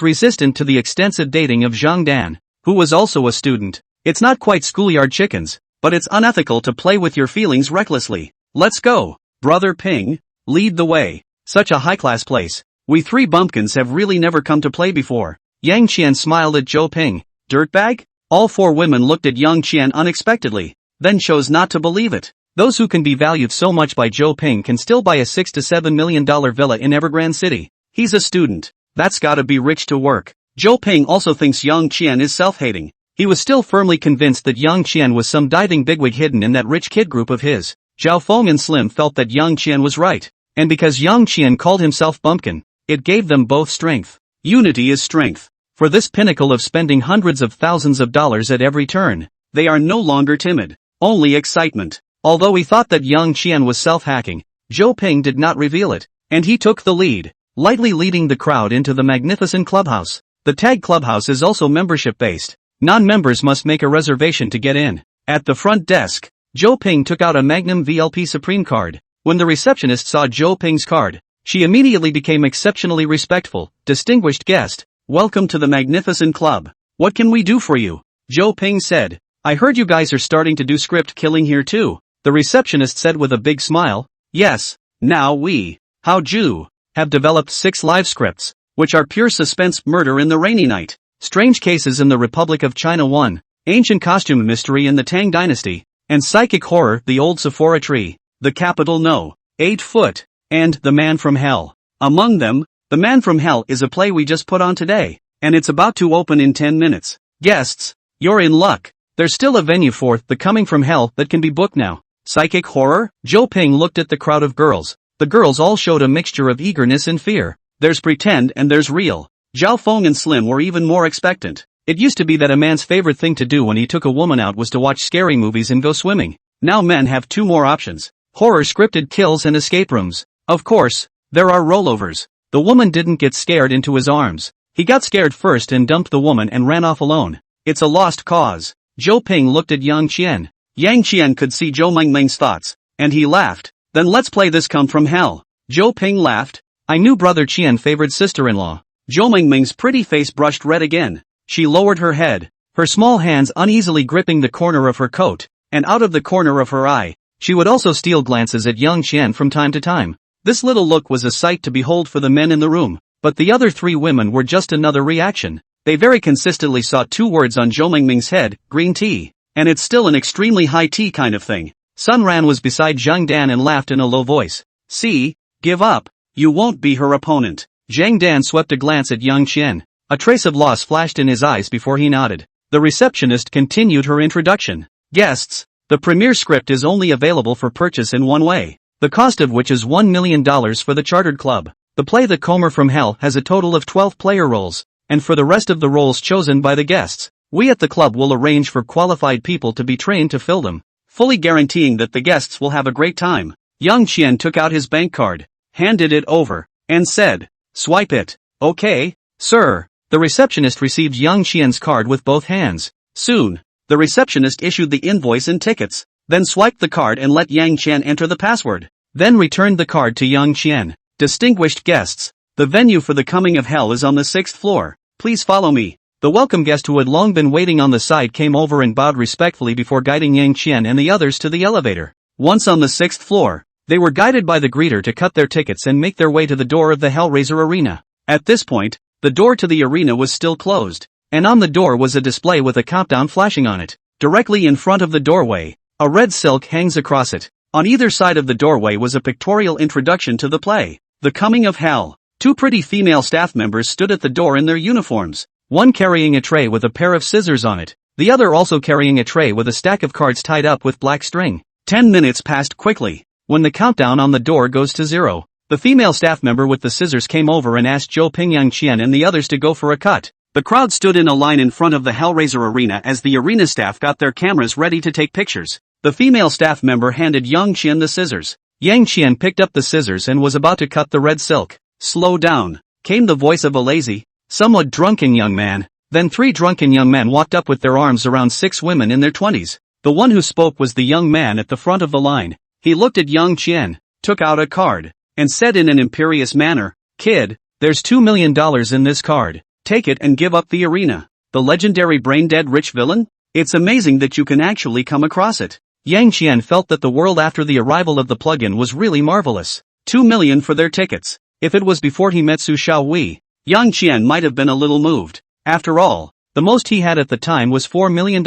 resistant to the extensive dating of Zhang Dan, who was also a student. It's not quite schoolyard chickens, but it's unethical to play with your feelings recklessly. Let's go. Brother Ping, lead the way. Such a high-class place. We three bumpkins have really never come to play before. Yang Qian smiled at Zhou Ping. Dirtbag? All four women looked at Yang Qian unexpectedly, then chose not to believe it. Those who can be valued so much by Zhou Ping can still buy a $6 to $7 million villa in Evergrande City. He's a student. That's gotta be rich to work. Zhou Ping also thinks Yang Qian is self-hating. He was still firmly convinced that Yang Qian was some diving bigwig hidden in that rich kid group of his. Zhao Feng and Slim felt that Yang Qian was right. And because Yang Qian called himself Bumpkin, it gave them both strength. Unity is strength. For this pinnacle of spending hundreds of thousands of dollars at every turn, they are no longer timid, only excitement. Although he thought that Yang Qian was self-hacking, Zhou Ping did not reveal it, and he took the lead, lightly leading the crowd into the magnificent clubhouse. The Tag Clubhouse is also membership-based. Non-members must make a reservation to get in. At the front desk, Zhou Ping took out a Magnum VLP Supreme card. When the receptionist saw Zhou Ping's card, she immediately became exceptionally respectful. Distinguished guest, welcome to the magnificent club. What can we do for you? Zhou Ping said. I heard you guys are starting to do script killing here too. The receptionist said with a big smile. Yes, now we, have developed 6 live scripts, which are pure suspense murder in the rainy night, strange cases in the Republic of China 1, ancient costume mystery in the Tang Dynasty, and psychic horror the old Sephora tree, the capital No. 8 Foot, and The Man from Hell. Among them, The Man from Hell is a play we just put on today, and it's about to open in 10 minutes. Guests, you're in luck. There's still a venue for The Coming from Hell that can be booked now. Psychic horror? Zhou Ping looked at the crowd of girls. The girls all showed a mixture of eagerness and fear. There's pretend and there's real. Zhao Feng and Slim were even more expectant. It used to be that a man's favorite thing to do when he took a woman out was to watch scary movies and go swimming. Now men have 2 more options. Horror scripted kills and escape rooms. Of course, there are rollovers. The woman didn't get scared into his arms. He got scared first and dumped the woman and ran off alone. It's a lost cause. Zhou Ping looked at Yang Qian. Yang Qian could see Zhou Mengmeng's thoughts, and he laughed. Then let's play this Come From Hell. Zhou Ping laughed. I knew Brother Qian favored sister-in-law. Zhou Mengmeng's pretty face brushed red again. She lowered her head, her small hands uneasily gripping the corner of her coat, and out of the corner of her eye, she would also steal glances at Yang Qian from time to time. This little look was a sight to behold for the men in the room, but the other 3 women were just another reaction. They very consistently saw 2 words on Zhou Mengmeng's head, green tea, and it's still an extremely high tea kind of thing. Sun Ran was beside Zhang Dan and laughed in a low voice. See, give up. You won't be her opponent. Zhang Dan swept a glance at Yang Qian. A trace of loss flashed in his eyes before he nodded. The receptionist continued her introduction. Guests, the premiere script is only available for purchase in one way, the cost of which is $1 million for the chartered club. The play The Comer from Hell has a total of 12 player roles, and for the rest of the roles chosen by the guests, we at the club will arrange for qualified people to be trained to fill them, fully guaranteeing that the guests will have a great time. Yang Qian took out his bank card, handed it over, and said, swipe it. Okay, sir. The receptionist received Yang Qian's card with both hands. Soon, the receptionist issued the invoice and tickets, then swiped the card and let Yang Qian enter the password, then returned the card to Yang Qian. Distinguished guests, the venue for The Coming of Hell is on the 6th floor. Please follow me. The welcome guest who had long been waiting on the side came over and bowed respectfully before guiding Yang Qian and the others to the elevator. Once on the 6th floor, they were guided by the greeter to cut their tickets and make their way to the door of the Hellraiser Arena. At this point, the door to the arena was still closed, and on the door was a display with a countdown flashing on it. Directly in front of the doorway, a red silk hangs across it. On either side of the doorway was a pictorial introduction to the play, The Coming of Hell. 2 pretty female staff members stood at the door in their uniforms, one carrying a tray with a pair of scissors on it, the other also carrying a tray with a stack of cards tied up with black string. 10 minutes passed quickly. When the countdown on the door goes to 0, the female staff member with the scissors came over and asked Zhou Ping, Yang Qian and the others to go for a cut. The crowd stood in a line in front of the Hellraiser Arena as the arena staff got their cameras ready to take pictures. The female staff member handed Yang Qian the scissors. Yang Qian picked up the scissors and was about to cut the red silk. Slow down, came the voice of a lazy, somewhat drunken young man. Then 3 drunken young men walked up with their arms around 6 women in their 20s. The one who spoke was the young man at the front of the line. He looked at Yang Qian, took out a card, and said in an imperious manner, "Kid, There's $2 million in this card. Take it and give up the arena. The legendary brain-dead rich villain? It's amazing that you can actually come across it. Yang Qian felt that the world after the arrival of the plugin was really marvelous. 2 million for their tickets. If it was before he met Su Xiaowei, Yang Qian might have been a little moved. After all, the most he had at the time was $4 million.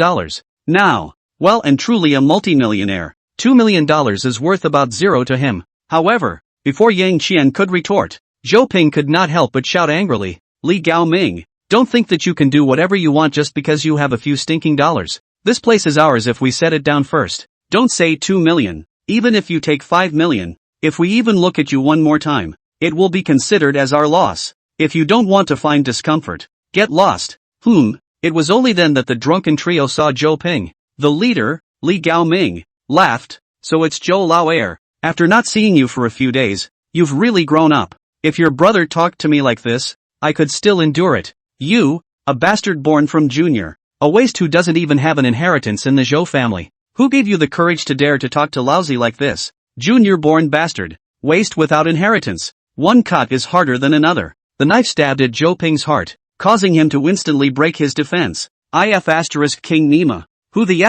Now, well and truly a multimillionaire. $2 million is worth about zero to him. However, before Yang Qian could retort, Zhou Ping could not help but shout angrily, Li Gaoming, don't think that you can do whatever you want just because you have a few stinking dollars. This place is ours if we set it down first. Don't say 2 million. Even if you take 5 million, if we even look at you one more time, it will be considered as our loss. If you don't want to find discomfort, get lost. It was only then that the drunken trio saw Zhou Ping. The leader, Li Gaoming, laughed. So it's Zhou Laoer. After not seeing you for a few days, you've really grown up. If your brother talked to me like this, I could still endure it. You, a bastard born from Junior, a waste who doesn't even have an inheritance in the Zhou family. Who gave you the courage to dare to talk to Laozi like this? Junior-born bastard, waste without inheritance. One cut is harder than another. The knife stabbed at Zhou Ping's heart, causing him to instantly break his defense. King Nima. Who the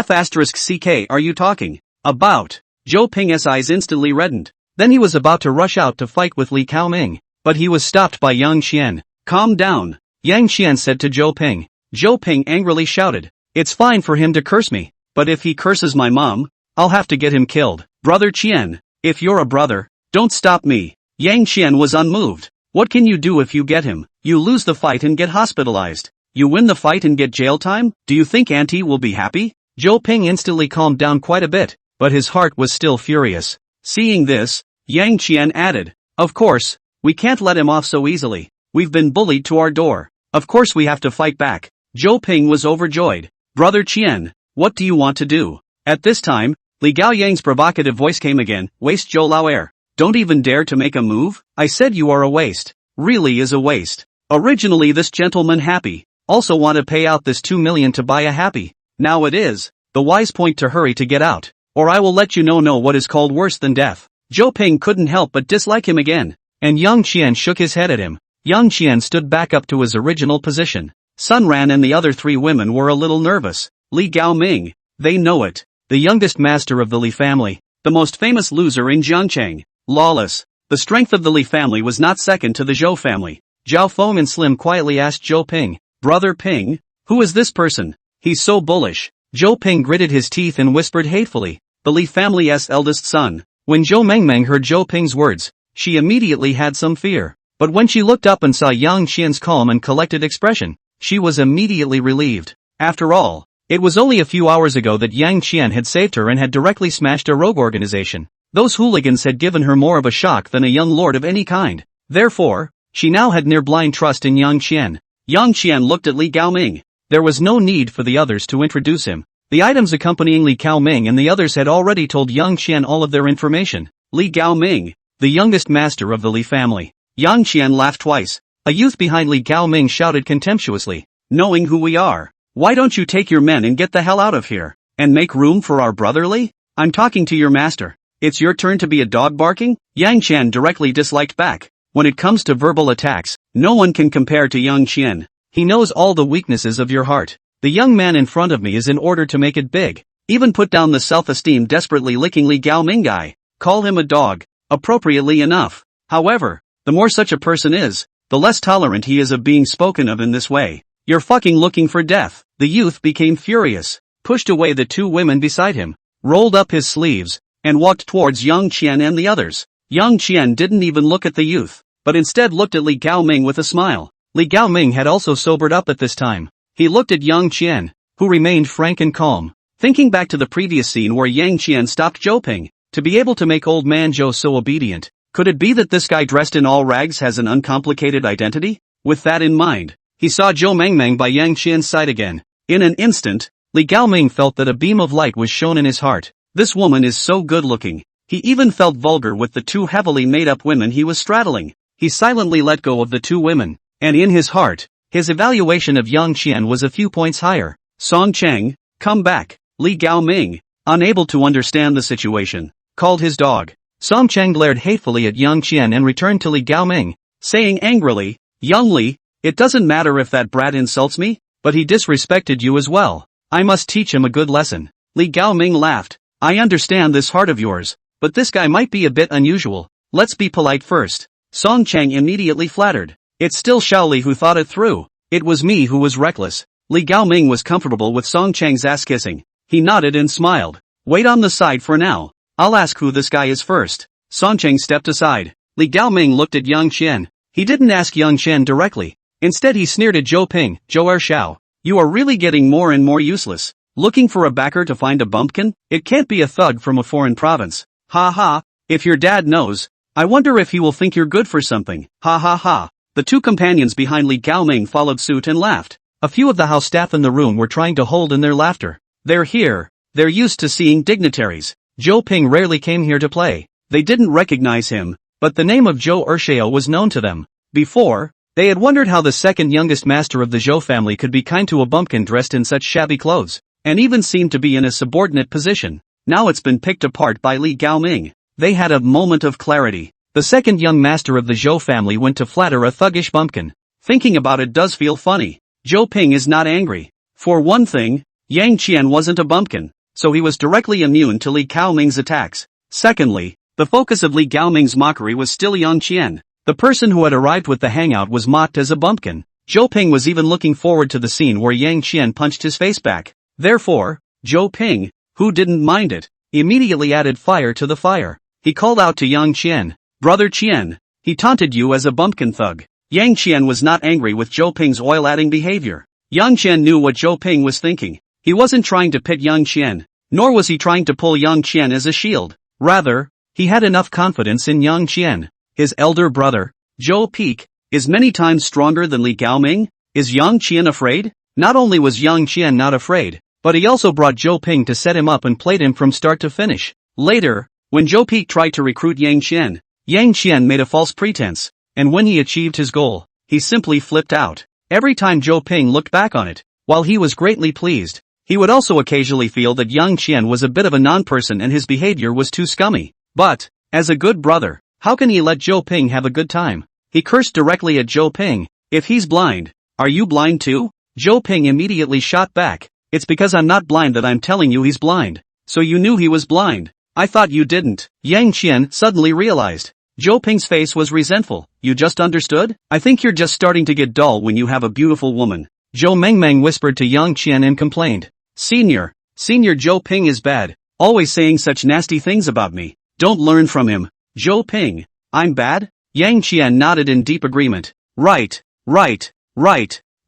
CK are you talking about? Zhou Ping's eyes instantly reddened. Then he was about to rush out to fight with Li Gaoming, but he was stopped by Yang Qian. Calm down, Yang Qian said to Zhou Ping. Zhou Ping angrily shouted, it's fine for him to curse me, but if he curses my mom, I'll have to get him killed. Brother Qian, if you're a brother, don't stop me. Yang Qian was unmoved. What can you do if you get him? You lose the fight and get hospitalized. You win the fight and get jail time? Do you think Auntie will be happy? Zhou Ping instantly calmed down quite a bit, but his heart was still furious. Seeing this, Yang Qian added, of course, we can't let him off so easily. We've been bullied to our door. Of course we have to fight back. Zhou Ping was overjoyed. Brother Qian, what do you want to do? At this time, Li Gaoyang's provocative voice came again, waste Zhou Laoer. Don't even dare to make a move? I said you are a waste. Really is a waste. Originally this gentleman happy, also want to pay out this 2 million to buy a happy. Now it is, the wise point to hurry to get out, or I will let you know what is called worse than death. Zhou Ping couldn't help but dislike him again, and Yang Qian shook his head at him. Yang Qian stood back up to his original position. Sun Ran and the other 3 women were a little nervous. Li Gaoming, they know it. The youngest master of the Li family. The most famous loser in Jiangcheng. Lawless. The strength of the Li family was not second to the Zhou family. Zhao Feng and Slim quietly asked Zhou Ping. Brother Ping, who is this person? He's so bullish. Zhou Ping gritted his teeth and whispered hatefully. The Li family's eldest son. When Zhou Mengmeng heard Zhou Ping's words, she immediately had some fear. But when she looked up and saw Yang Qian's calm and collected expression, she was immediately relieved. After all, it was only a few hours ago that Yang Qian had saved her and had directly smashed a rogue organization. Those hooligans had given her more of a shock than a young lord of any kind. Therefore, she now had near blind trust in Yang Qian. Yang Qian looked at Li Gaoming. There was no need for the others to introduce him. The items accompanying Li Gaoming and the others had already told Yang Qian all of their information. Li Gaoming, the youngest master of the Li family. Yang Qian laughed twice. A youth behind Li Gaoming shouted contemptuously. Knowing who we are, why don't you take your men and get the hell out of here, and make room for our brotherly? I'm talking to your master. It's your turn to be a dog barking? Yang Qian directly disliked back. When it comes to verbal attacks, no one can compare to Yang Qian. He knows all the weaknesses of your heart. The young man in front of me is in order to make it big. Even put down the self-esteem desperately licking Li Gaoming guy. Call him a dog. Appropriately enough. However, the more such a person is, the less tolerant he is of being spoken of in this way. You're fucking looking for death. The youth became furious, pushed away the 2 women beside him, rolled up his sleeves, and walked towards Yang Qian and the others. Yang Qian didn't even look at the youth, but instead looked at Li Gaoming with a smile. Li Gaoming had also sobered up at this time. He looked at Yang Qian, who remained frank and calm. Thinking back to the previous scene where Yang Qian stopped Zhou Ping, to be able to make old man Zhou so obedient, could it be that this guy dressed in all rags has an uncomplicated identity? With that in mind, he saw Zhou Mengmeng by Yang Qian's side again. In an instant, Li Gaoming felt that a beam of light was shone in his heart. This woman is so good looking. He even felt vulgar with the 2 heavily made up women he was straddling. He silently let go of the 2 women, and in his heart, his evaluation of Yang Qian was a few points higher. Song Cheng, come back. Li Gaoming, unable to understand the situation, called his dog. Song Cheng glared hatefully at Yang Qian and returned to Li Gaoming. saying angrily, "Young Li, it doesn't matter if that brat insults me, but he disrespected you as well. I must teach him a good lesson." Li Gaoming laughed. "I understand this heart of yours, but this guy might be a bit unusual. Let's be polite first." Song Chang immediately flattered. "It's still Shaoli who thought it through. It was me who was reckless." Li Gaoming was comfortable with Song Chang's ass-kissing. He nodded and smiled. "Wait on the side for now. I'll ask who this guy is first." Song Chang stepped aside. Li Gaoming looked at Yang Qian. He didn't ask Yang Qian directly. Instead he sneered at Zhou Ping, "Zhou Ershao. You are really getting more and more useless. Looking for a backer to find a bumpkin? It can't be a thug from a foreign province. Ha ha, if your dad knows, I wonder if he will think you're good for something. Ha ha ha." The two companions behind Li Gaoming followed suit and laughed. A few of the house staff in the room were trying to hold in their laughter. They're here. They're used to seeing dignitaries. Zhou Ping rarely came here to play. They didn't recognize him, but the name of Zhou Ershao was known to them. Before, they had wondered how the second youngest master of the Zhou family could be kind to a bumpkin dressed in such shabby clothes, and even seemed to be in a subordinate position. Now it's been picked apart by Li Gaoming. They had a moment of clarity. The second young master of the Zhou family went to flatter a thuggish bumpkin. Thinking about it does feel funny. Zhou Ping is not angry. For one thing, Yang Qian wasn't a bumpkin, so he was directly immune to Li Gaoming's attacks. Secondly, the focus of Li Gaoming's mockery was still Yang Qian. The person who had arrived with the hangout was mocked as a bumpkin. Zhou Ping was even looking forward to the scene where Yang Qian punched his face back. Therefore, Zhou Ping, who didn't mind it, immediately added fire to the fire. He called out to Yang Qian, "Brother Qian, he taunted you as a bumpkin thug." Yang Qian was not angry with Zhou Ping's oil-adding behavior. Yang Qian knew what Zhou Ping was thinking. He wasn't trying to pit Yang Qian, nor was he trying to pull Yang Qian as a shield. Rather, he had enough confidence in Yang Qian. His elder brother, Zhou Peak, is many times stronger than Li Gaoming. Is Yang Qian afraid? Not only was Yang Qian not afraid, but he also brought Zhou Ping to set him up and played him from start to finish. Later, when Zhou Peak tried to recruit Yang Qian made a false pretense, and when he achieved his goal, he simply flipped out. Every time Zhou Ping looked back on it, while he was greatly pleased, he would also occasionally feel that Yang Qian was a bit of a non-person and his behavior was too scummy. But, as a good brother, how can he let Zhou Ping have a good time? He cursed directly at Zhou Ping. "If he's blind, are you blind too?" Zhou Ping immediately shot back. "It's because I'm not blind that I'm telling you he's blind. So you knew he was blind. I thought you didn't." Yang Qian suddenly realized. Zhou Ping's face was resentful. "You just understood? I think you're just starting to get dull when you have a beautiful woman." Zhou Mengmeng whispered to Yang Qian and complained. Senior Zhou Ping is bad, always saying such nasty things about me. Don't learn from him." "Zhou Ping, I'm bad?" Yang Qian nodded in deep agreement. Right.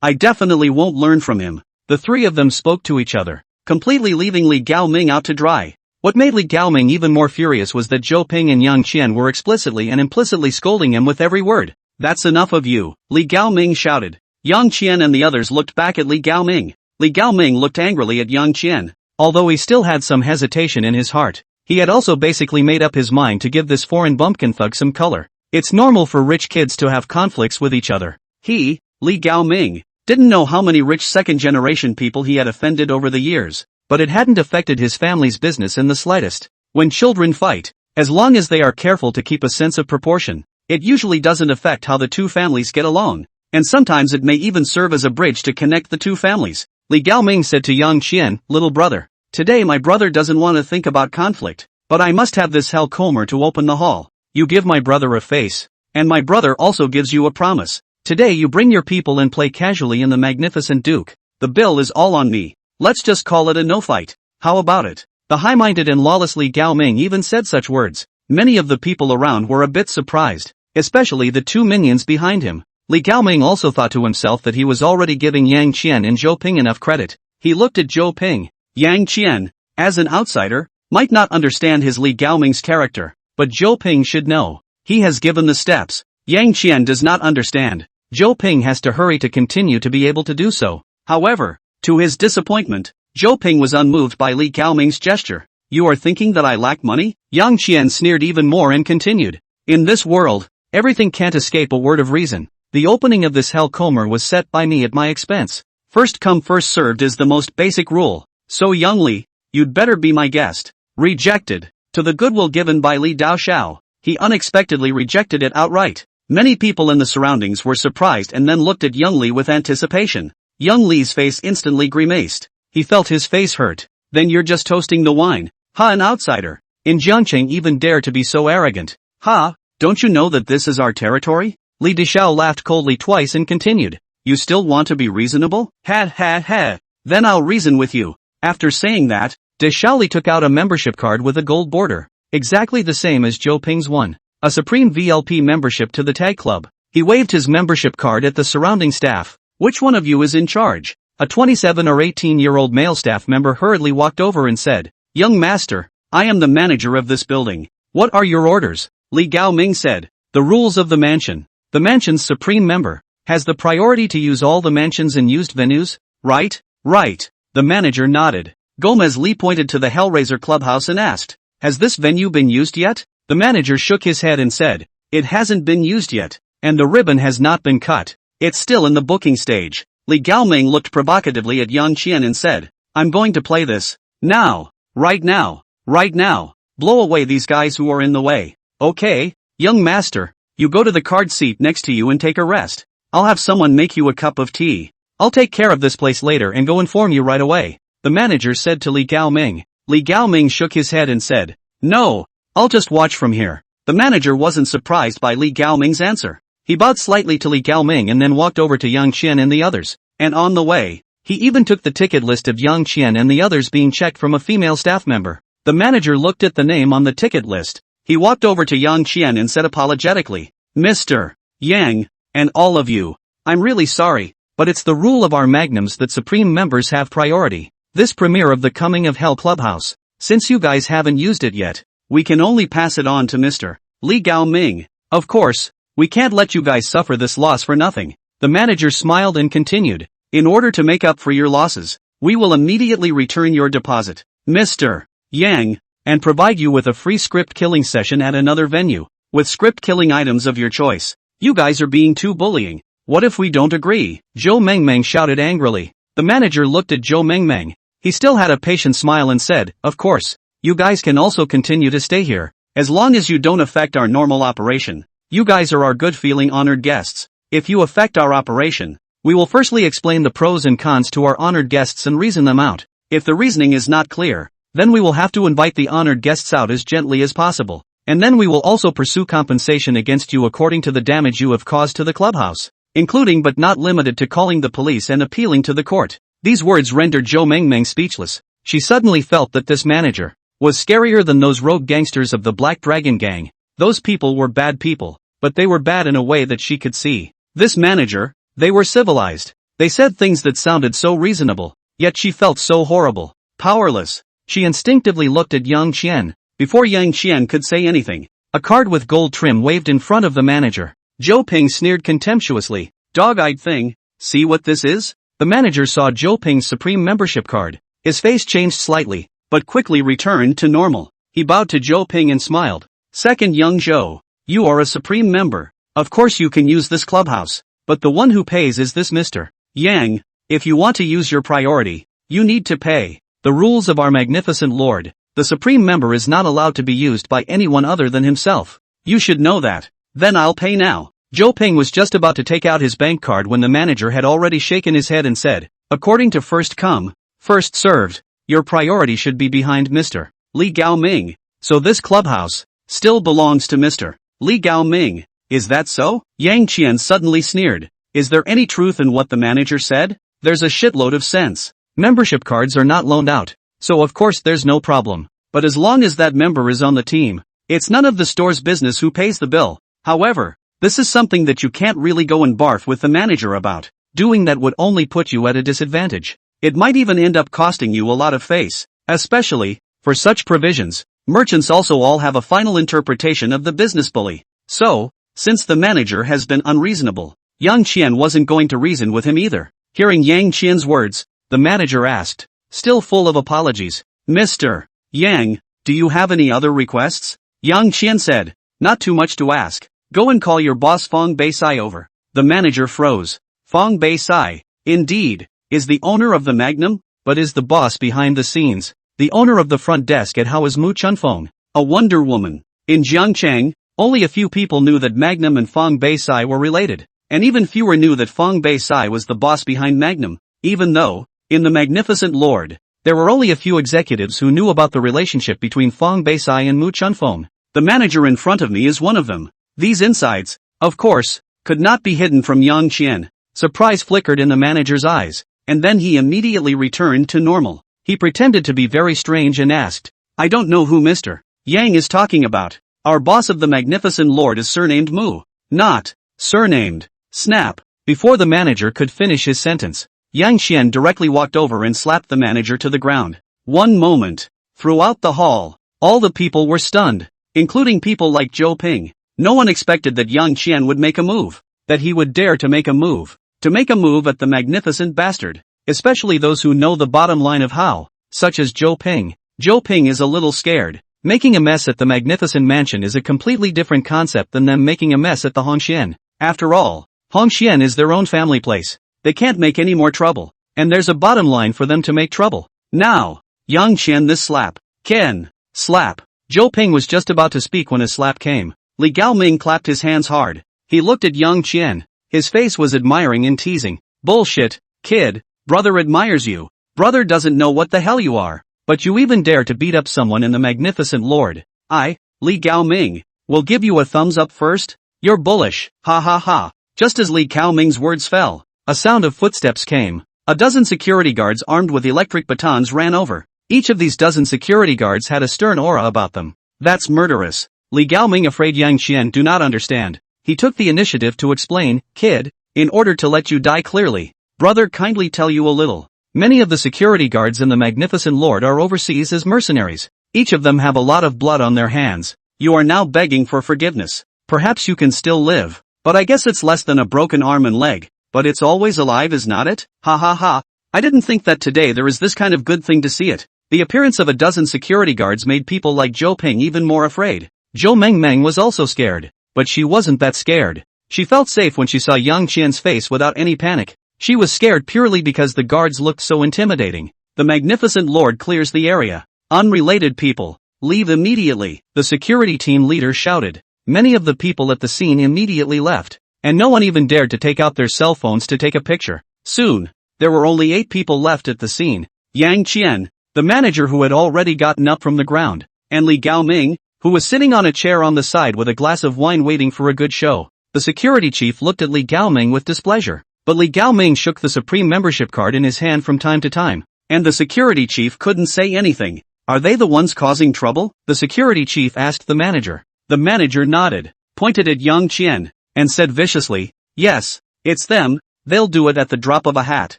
I definitely won't learn from him." The three of them spoke to each other, completely leaving Li Gaoming out to dry. What made Li Gaoming even more furious was that Zhou Ping and Yang Qian were explicitly and implicitly scolding him with every word. "That's enough of you," Li Gaoming shouted. Yang Qian and the others looked back at Li Gaoming. Li Gaoming looked angrily at Yang Qian. Although he still had some hesitation in his heart, he had also basically made up his mind to give this foreign bumpkin thug some color. It's normal for rich kids to have conflicts with each other. He, Li Gaoming, didn't know how many rich second-generation people he had offended over the years, but it hadn't affected his family's business in the slightest. When children fight, as long as they are careful to keep a sense of proportion, it usually doesn't affect how the two families get along, and sometimes it may even serve as a bridge to connect the two families. Li Gaoming said to Yang Qian, "Little brother, today my brother doesn't want to think about conflict, but I must have this hell comber to open the hall. You give my brother a face, and my brother also gives you a promise. Today you bring your people and play casually in the magnificent Duke. The bill is all on me. Let's just call it a no fight. How about it?" The high-minded and lawless Li Gaoming even said such words. Many of the people around were a bit surprised, especially the two minions behind him. Li Gaoming also thought to himself that he was already giving Yang Qian and Zhou Ping enough credit. He looked at Zhou Ping. Yang Qian, as an outsider, might not understand his Li Gaoming's character, but Zhou Ping should know. He has given the steps. Yang Qian does not understand. Zhou Ping has to hurry to continue to be able to do so. However, to his disappointment, Zhou Ping was unmoved by Li Gaoming's gesture. "You are thinking that I lack money?" Yang Qian sneered even more and continued. "In this world, everything can't escape a word of reason. The opening of this hell comber was set by me at my expense. First come first served is the most basic rule. So young Li, you'd better be my guest." Rejected. To the goodwill given by Li Daoxiao, he unexpectedly rejected it outright. Many people in the surroundings were surprised and then looked at Young Lee with anticipation. Young Lee's face instantly grimaced. He felt his face hurt. Then you're just toasting the wine. Ha, an outsider. In Jiangcheng even dare to be so arrogant. Ha, don't you know that this is our territory? Li Deshao laughed coldly twice and continued. You still want to be reasonable? Ha ha ha. Then I'll reason with you. After saying that, Deshaoli took out a membership card with a gold border. Exactly the same as Zhou Ping's one. A Supreme VLP membership to the tag club. He waved his membership card at the surrounding staff. Which one of you is in charge? A 27 or 18-year-old male staff member hurriedly walked over and said, Young master, I am the manager of this building. What are your orders? Li Gaoming said. The rules of the mansion. The mansion's supreme member has the priority to use all the mansions and used venues, right? Right. The manager nodded. Gomez Li pointed to the Hellraiser clubhouse and asked, Has this venue been used yet? The manager shook his head and said, It hasn't been used yet, and the ribbon has not been cut. It's still in the booking stage. Li Gaoming looked provocatively at Yang Qian and said, I'm going to play this. Now. Right now. Right now. Blow away these guys who are in the way. Okay, young master, you go to the card seat next to you and take a rest. I'll have someone make you a cup of tea. I'll take care of this place later and go inform you right away, the manager said to Li Gaoming. Li Gaoming shook his head and said, No, I'll just watch from here. The manager wasn't surprised by Li Gaoming's answer. He bowed slightly to Li Gaoming and then walked over to Yang Qian and the others, and on the way, he even took the ticket list of Yang Qian and the others being checked from a female staff member. The manager looked at the name on the ticket list. He walked over to Yang Qian and said apologetically, Mr. Yang, and all of you, I'm really sorry, but it's the rule of our magnums that supreme members have priority. This premiere of the Coming of Hell Clubhouse, since you guys haven't used it yet, we can only pass it on to Mr. Li Gaoming. Of course, we can't let you guys suffer this loss for nothing. The manager smiled and continued, In order to make up for your losses, we will immediately return your deposit, Mr. Yang, and provide you with a free script killing session at another venue, with script killing items of your choice. You guys are being too bullying. What if we don't agree? Zhou Mengmeng shouted angrily. The manager looked at Zhou Mengmeng. He still had a patient smile and said, Of course, you guys can also continue to stay here, as long as you don't affect our normal operation. You guys are our good feeling honored guests. If you affect our operation, we will firstly explain the pros and cons to our honored guests and reason them out. If the reasoning is not clear, then we will have to invite the honored guests out as gently as possible, and then we will also pursue compensation against you according to the damage you have caused to the clubhouse, including but not limited to calling the police and appealing to the court. These words rendered Zhou Mengmeng speechless. She suddenly felt that this manager was scarier than those rogue gangsters of the Black Dragon Gang. Those people were bad people, but they were bad in a way that she could see. This manager, they were civilized. They said things that sounded so reasonable, yet she felt so horrible, powerless. She instinctively looked at Yang Qian. Before Yang Qian could say anything, a card with gold trim waved in front of the manager. Zhou Ping sneered contemptuously. Dog-eyed thing, see what this is? The manager saw Zhou Ping's supreme membership card. His face changed slightly, but quickly returned to normal. He bowed to Zhou Ping and smiled. Second young Zhou, you are a supreme member. Of course you can use this clubhouse, but the one who pays is this Mr. Yang. If you want to use your priority, you need to pay. The rules of our magnificent lord, the supreme member is not allowed to be used by anyone other than himself. You should know that. Then I'll pay now. Zhou Ping was just about to take out his bank card when the manager had already shaken his head and said, According to first come, first served, your priority should be behind Mr. Li Gaoming. So this clubhouse still belongs to Mr. Li Gaoming. Is that so? Yang Qian suddenly sneered. Is there any truth in what the manager said? There's a shitload of sense. Membership cards are not loaned out, so of course there's no problem. But as long as that member is on the team, it's none of the store's business who pays the bill. However, this is something that you can't really go and barf with the manager about. Doing that would only put you at a disadvantage. It might even end up costing you a lot of face. Especially, for such provisions, merchants also all have a final interpretation of the business bully. So, since the manager has been unreasonable, Yang Qian wasn't going to reason with him either. Hearing Yang Qian's words, the manager asked, still full of apologies, Mr. Yang, do you have any other requests? Yang Qian said, not too much to ask. Go and call your boss Fong Beisai over. The manager froze. Fong Beisai, indeed, is the owner of the Magnum, but is the boss behind the scenes, the owner of the front desk at How's Mu Chunfeng, a Wonder Woman. In Jiangcheng, Only a few people knew that Magnum and Fong Bei-sai were related, and even fewer knew that Fong Bei-sai was the boss behind Magnum, even though, in the Magnificent Lord, there were only a few executives who knew about the relationship between Fong Bei-sai and Mu Chunfeng. The manager in front of me is one of them. These insides, of course, could not be hidden from Yang Qian. Surprise flickered in the manager's eyes, and then he immediately returned to normal. He pretended to be very strange and asked, I don't know who Mr. Yang is talking about. Our boss of the Magnificent Lord is surnamed Mu. Not surnamed. Snap. Before the manager could finish his sentence, Yang Qian directly walked over and slapped the manager to the ground. One moment. Throughout the hall, all the people were stunned, including people like Zhou Ping. No one expected that Yang Qian would make a move, that he would dare to make a move at the magnificent bastard, especially those who know the bottom line of how, such as Zhou Ping. Zhou Ping is a little scared. Making a mess at the magnificent mansion is a completely different concept than them making a mess at the Hongxian. After all, Hongxian is their own family place. They can't make any more trouble, and there's a bottom line for them to make trouble. Now, Yang Qian this slap. Ken. Slap. Zhou Ping was just about to speak when a slap came. Li Gaoming clapped his hands hard. He looked at Yang Qian. His face was admiring and teasing. Bullshit, kid. Brother admires you. Brother doesn't know what the hell you are. But you even dare to beat up someone in the Magnificent Lord. I, Li Gaoming, will give you a thumbs up first? You're bullish, ha ha ha. Just as Li Gaoming's words fell, a sound of footsteps came. A dozen security guards armed with electric batons ran over. Each of these dozen security guards had a stern aura about them. That's murderous. Li Gaoming afraid Yang Qian do not understand. He took the initiative to explain, kid, in order to let you die clearly. Brother kindly tell you a little. Many of the security guards in the Magnificent Lord are overseas as mercenaries. Each of them have a lot of blood on their hands. You are now begging for forgiveness. Perhaps you can still live. But I guess it's less than a broken arm and leg. But it's always alive, is not it? Ha ha ha. I didn't think that today there is this kind of good thing to see it. The appearance of a dozen security guards made people like Zhou Ping even more afraid. Zhou Mengmeng was also scared. But she wasn't that scared. She felt safe when she saw Yang Qian's face without any panic. She was scared purely because the guards looked so intimidating. The Magnificent Lord clears the area. Unrelated people, leave immediately, the security team leader shouted. Many of the people at the scene immediately left, and no one even dared to take out their cell phones to take a picture. Soon, there were only 8 people left at the scene. Yang Qian, the manager who had already gotten up from the ground, and Li Gaoming, who was sitting on a chair on the side with a glass of wine waiting for a good show. The security chief looked at Li Gaoming with displeasure. But Li Gaoming shook the supreme membership card in his hand from time to time, and the security chief couldn't say anything. Are they the ones causing trouble? The security chief asked the manager. The manager nodded, pointed at Yang Qian, and said viciously, yes, it's them, they'll do it at the drop of a hat.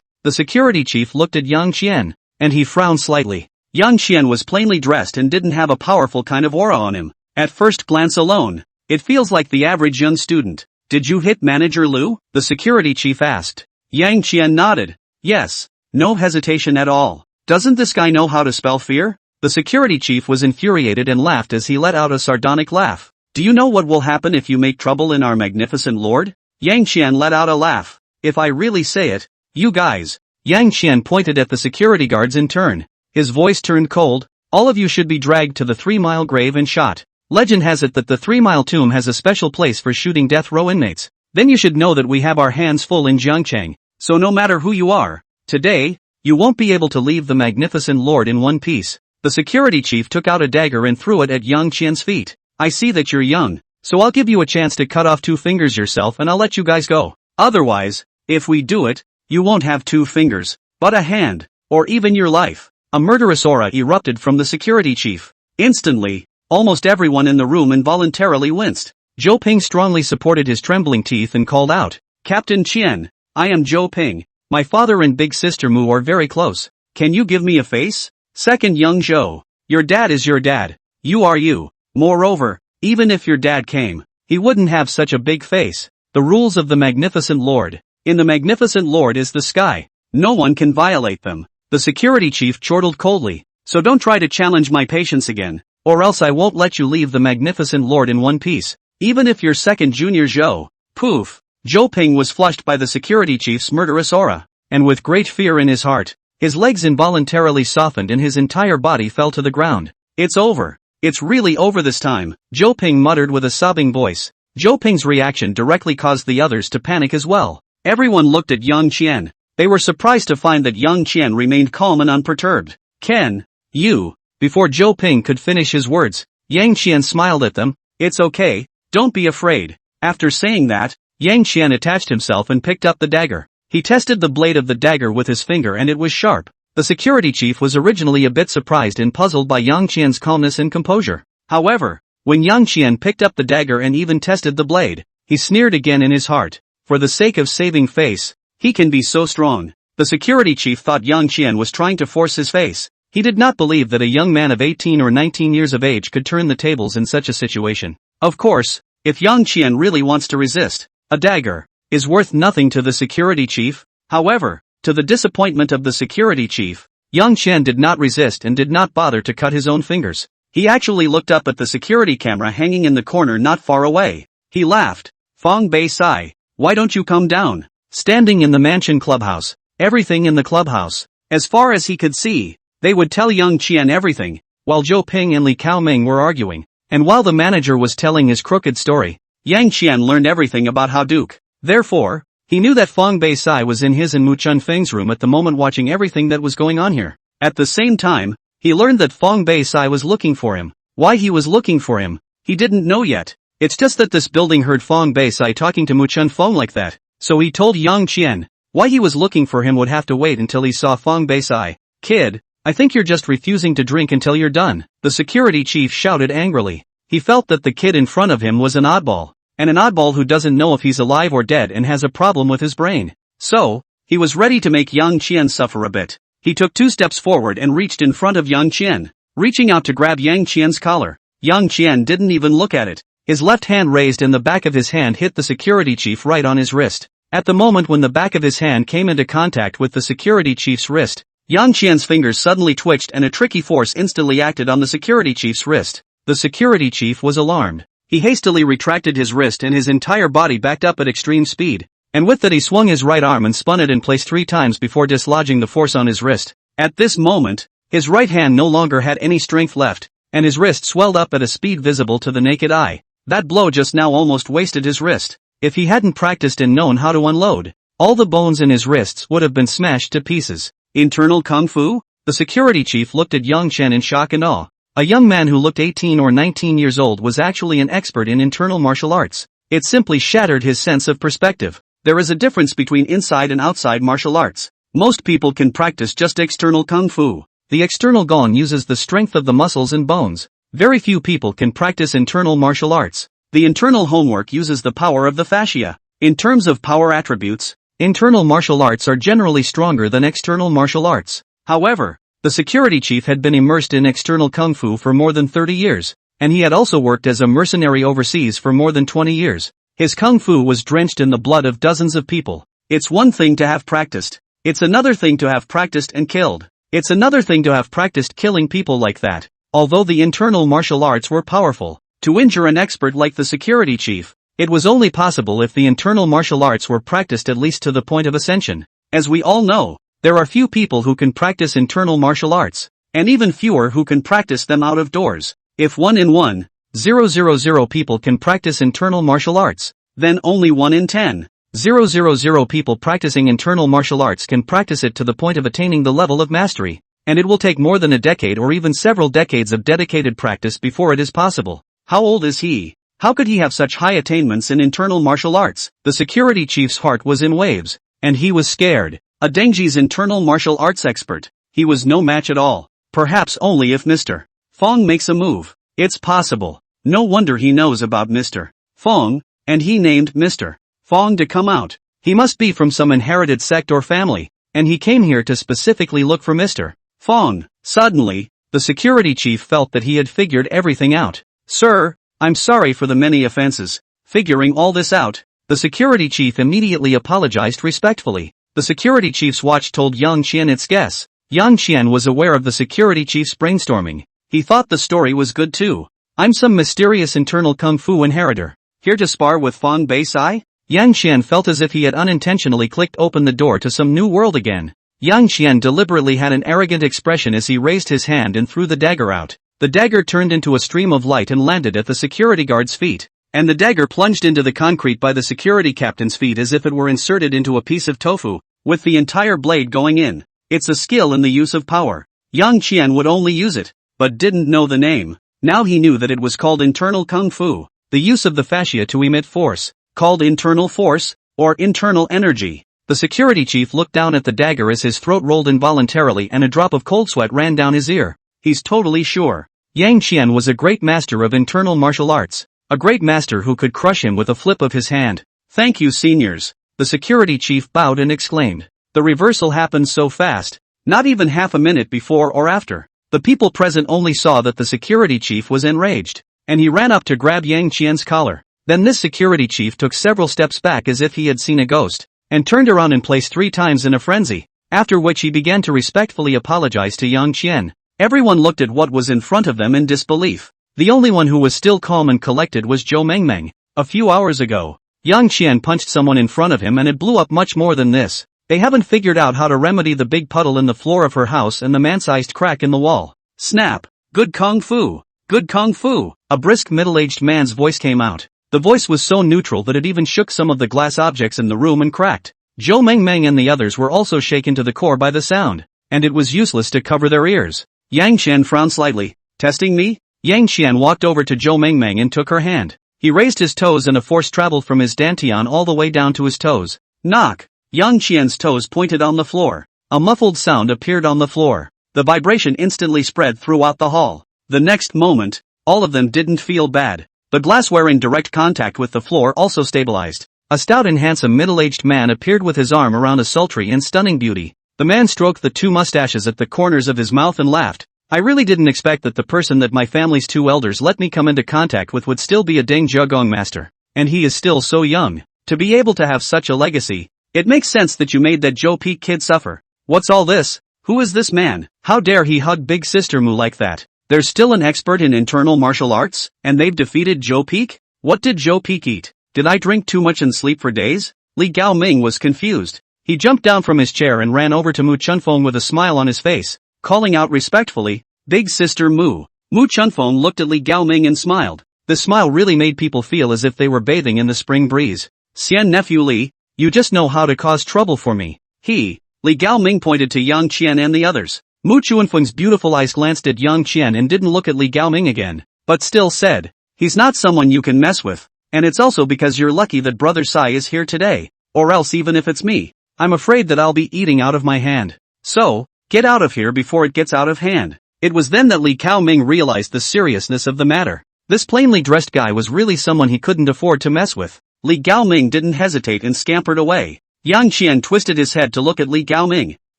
The security chief looked at Yang Qian, and he frowned slightly. Yang Qian was plainly dressed and didn't have a powerful kind of aura on him. At first glance alone, it feels like the average young student. Did you hit Manager Liu? The security chief asked. Yang Qian nodded. Yes. No hesitation at all. Doesn't this guy know how to spell fear? The security chief was infuriated and laughed as he let out a sardonic laugh. Do you know what will happen if you make trouble in our Magnificent Lord? Yang Qian let out a laugh. If I really say it, you guys. Yang Qian pointed at the security guards in turn. His voice turned cold. All of you should be dragged to the 3-mile grave and shot. Legend has it that the 3-mile tomb has a special place for shooting death row inmates. Then you should know that we have our hands full in Jiangcheng. So no matter who you are, today, you won't be able to leave the Magnificent Lord in one piece. The security chief took out a dagger and threw it at Yang Qian's feet. I see that you're young, so I'll give you a chance to cut off 2 fingers yourself and I'll let you guys go. Otherwise, if we do it, you won't have 2 fingers, but a hand, or even your life. A murderous aura erupted from the security chief. Instantly, almost everyone in the room involuntarily winced. Zhou Ping strongly supported his trembling teeth and called out, Captain Qian, I am Zhou Ping. My father and big sister Mu are very close. Can you give me a face? Second young Zhou. Your dad is your dad. You are you. Moreover, even if your dad came, he wouldn't have such a big face. The rules of the Magnificent Lord. In the Magnificent Lord is the sky. No one can violate them. The security chief chortled coldly. So don't try to challenge my patience again, or else I won't let you leave the Magnificent Lord in one piece. Even if you're second junior Zhou. Poof. Zhou Ping was flushed by the security chief's murderous aura, and with great fear in his heart, his legs involuntarily softened and his entire body fell to the ground. It's over. It's really over this time, Zhou Ping muttered with a sobbing voice. Zhou Ping's reaction directly caused the others to panic as well. Everyone looked at Yang Qian. They were surprised to find that Yang Qian remained calm and unperturbed. Ken, you. Before Zhou Ping could finish his words, Yang Qian smiled at them. It's okay, don't be afraid. After saying that, Yang Qian attached himself and picked up the dagger. He tested the blade of the dagger with his finger and it was sharp. The security chief was originally a bit surprised and puzzled by Yang Qian's calmness and composure. However, when Yang Qian picked up the dagger and even tested the blade, he sneered again in his heart. For the sake of saving face, he can be so strong. The security chief thought Yang Qian was trying to force his face. He did not believe that a young man of 18 or 19 years of age could turn the tables in such a situation. Of course, if Yang Qian really wants to resist, a dagger is worth nothing to the security chief. However, to the disappointment of the security chief, Yang Qian did not resist and did not bother to cut his own fingers. He actually looked up at the security camera hanging in the corner not far away. He laughed. Fong Bei Sai, why don't you come down? Standing in the mansion clubhouse, everything in the clubhouse, as far as he could see, they would tell Yang Qian everything, while Zhou Ping and Li Kaoming were arguing, and while the manager was telling his crooked story, Yang Qian learned everything about Hadouk. Therefore, he knew that Fong Bei Sai was in his and Mu Chunfeng's room at the moment watching everything that was going on here. At the same time, he learned that Fong Bei Sai was looking for him. Why he was looking for him, he didn't know yet. It's just that this building heard Fong Bei Sai talking to Mu Chunfeng like that, so he told Yang Qian. Why he was looking for him would have to wait until he saw Fong Bei Sai. Kid, I think you're just refusing to drink until you're done, the security chief shouted angrily. He felt that the kid in front of him was an oddball. And an oddball who doesn't know if he's alive or dead and has a problem with his brain. So, he was ready to make Yang Qian suffer a bit. He took 2 steps forward and reached in front of Yang Qian, reaching out to grab Yang Qian's collar. Yang Qian didn't even look at it. His left hand raised and the back of his hand hit the security chief right on his wrist. At the moment when the back of his hand came into contact with the security chief's wrist, Yang Qian's fingers suddenly twitched and a tricky force instantly acted on the security chief's wrist. The security chief was alarmed. He hastily retracted his wrist and his entire body backed up at extreme speed, and with that he swung his right arm and spun it in place 3 times before dislodging the force on his wrist. At this moment, his right hand no longer had any strength left, and his wrist swelled up at a speed visible to the naked eye. That blow just now almost wasted his wrist. If he hadn't practiced and known how to unload, all the bones in his wrists would have been smashed to pieces. Internal Kung Fu? The security chief looked at Yang Qian in shock and awe. A young man who looked 18 or 19 years old was actually an expert in internal martial arts. It simply shattered his sense of perspective. There is a difference between inside and outside martial arts. Most people can practice just external kung fu. The external gong uses the strength of the muscles and bones. Very few people can practice internal martial arts. The internal homework uses the power of the fascia. In terms of power attributes, internal martial arts are generally stronger than external martial arts. However, the security chief had been immersed in external kung fu for more than 30 years, and he had also worked as a mercenary overseas for more than 20 years. His kung fu was drenched in the blood of dozens of people. It's one thing to have practiced. It's another thing to have practiced and killed. It's another thing to have practiced killing people like that. Although the internal martial arts were powerful, to injure an expert like the security chief, it was only possible if the internal martial arts were practiced at least to the point of ascension. As we all know, there are few people who can practice internal martial arts, and even fewer who can practice them out of doors. If 1 in 1,000 people can practice internal martial arts, then only 1 in 10,000 people practicing internal martial arts can practice it to the point of attaining the level of mastery, and it will take more than a decade or even several decades of dedicated practice before it is possible. How old is he? How could he have such high attainments in internal martial arts? The security chief's heart was in waves, and he was scared. A Dengji's internal martial arts expert. He was no match at all. Perhaps only if Mr. Fong makes a move. It's possible. No wonder he knows about Mr. Fong, and he named Mr. Fong to come out. He must be from some inherited sect or family, and he came here to specifically look for Mr. Fong. Suddenly, the security chief felt that he had figured everything out. Sir, I'm sorry for the many offenses. Figuring all this out, the security chief immediately apologized respectfully. The security chief's watch told Yang Qian its guess. Yang Qian was aware of the security chief's brainstorming. He thought the story was good too. I'm some mysterious internal kung fu inheritor, here to spar with Fong Bei Sai? Yang Qian felt as if he had unintentionally clicked open the door to some new world again. Yang Qian deliberately had an arrogant expression as he raised his hand and threw the dagger out. The dagger turned into a stream of light and landed at the security guard's feet. And the dagger plunged into the concrete by the security captain's feet as if it were inserted into a piece of tofu, with the entire blade going in. It's a skill in the use of power. Yang Qian would only use it, but didn't know the name. Now he knew that it was called internal kung fu, the use of the fascia to emit force, called internal force, or internal energy. The security chief looked down at the dagger as his throat rolled involuntarily and a drop of cold sweat ran down his ear. He's totally sure. Yang Qian was a great master of internal martial arts. A great master who could crush him with a flip of his hand. Thank you, seniors. The security chief bowed and exclaimed. The reversal happened so fast. Not even half a minute before or after. The people present only saw that the security chief was enraged. And he ran up to grab Yang Qian's collar. Then this security chief took several steps back as if he had seen a ghost. And turned around in place 3 times in a frenzy. After which he began to respectfully apologize to Yang Qian. Everyone looked at what was in front of them in disbelief. The only one who was still calm and collected was Zhou Mengmeng. A few hours ago, Yang Qian punched someone in front of him and it blew up much more than this. They haven't figured out how to remedy the big puddle in the floor of her house and the man-sized crack in the wall. Snap! Good kung fu! Good kung fu! A brisk middle-aged man's voice came out. The voice was so neutral that it even shook some of the glass objects in the room and cracked. Zhou Mengmeng and the others were also shaken to the core by the sound. And it was useless to cover their ears. Yang Qian frowned slightly. Testing me? Yang Qian walked over to Zhou Mengmeng and took her hand. He raised his toes and a force traveled from his dantian all the way down to his toes. Knock! Yang Qian's toes pointed on the floor. A muffled sound appeared on the floor. The vibration instantly spread throughout the hall. The next moment, all of them didn't feel bad. The glassware in direct contact with the floor also stabilized. A stout and handsome middle-aged man appeared with his arm around a sultry and stunning beauty. The man stroked the 2 mustaches at the corners of his mouth and laughed. I really didn't expect that the person that my family's 2 elders let me come into contact with would still be a Deng Zhegong master. And he is still so young. To be able to have such a legacy. It makes sense that you made that Zhou Peak kid suffer. What's all this? Who is this man? How dare he hug big sister Mu like that? There's still an expert in internal martial arts, and they've defeated Zhou Peak? What did Zhou Peak eat? Did I drink too much and sleep for days? Li Gaoming was confused. He jumped down from his chair and ran over to Mu Chunfeng with a smile on his face, calling out respectfully, Big sister Mu. Mu Chunfeng looked at Li Gaoming and smiled. The smile really made people feel as if they were bathing in the spring breeze. Xian nephew Li, you just know how to cause trouble for me. Li Gaoming pointed to Yang Qian and the others. Mu Chunfeng's beautiful eyes glanced at Yang Qian and didn't look at Li Gaoming again, but still said, he's not someone you can mess with, and it's also because you're lucky that Brother Sai is here today, or else even if it's me, I'm afraid that I'll be eating out of my hand. So, get out of here before it gets out of hand. It was then that Li Gaoming realized the seriousness of the matter. This plainly dressed guy was really someone he couldn't afford to mess with. Li Gaoming didn't hesitate and scampered away. Yang Qian twisted his head to look at Li Gaoming.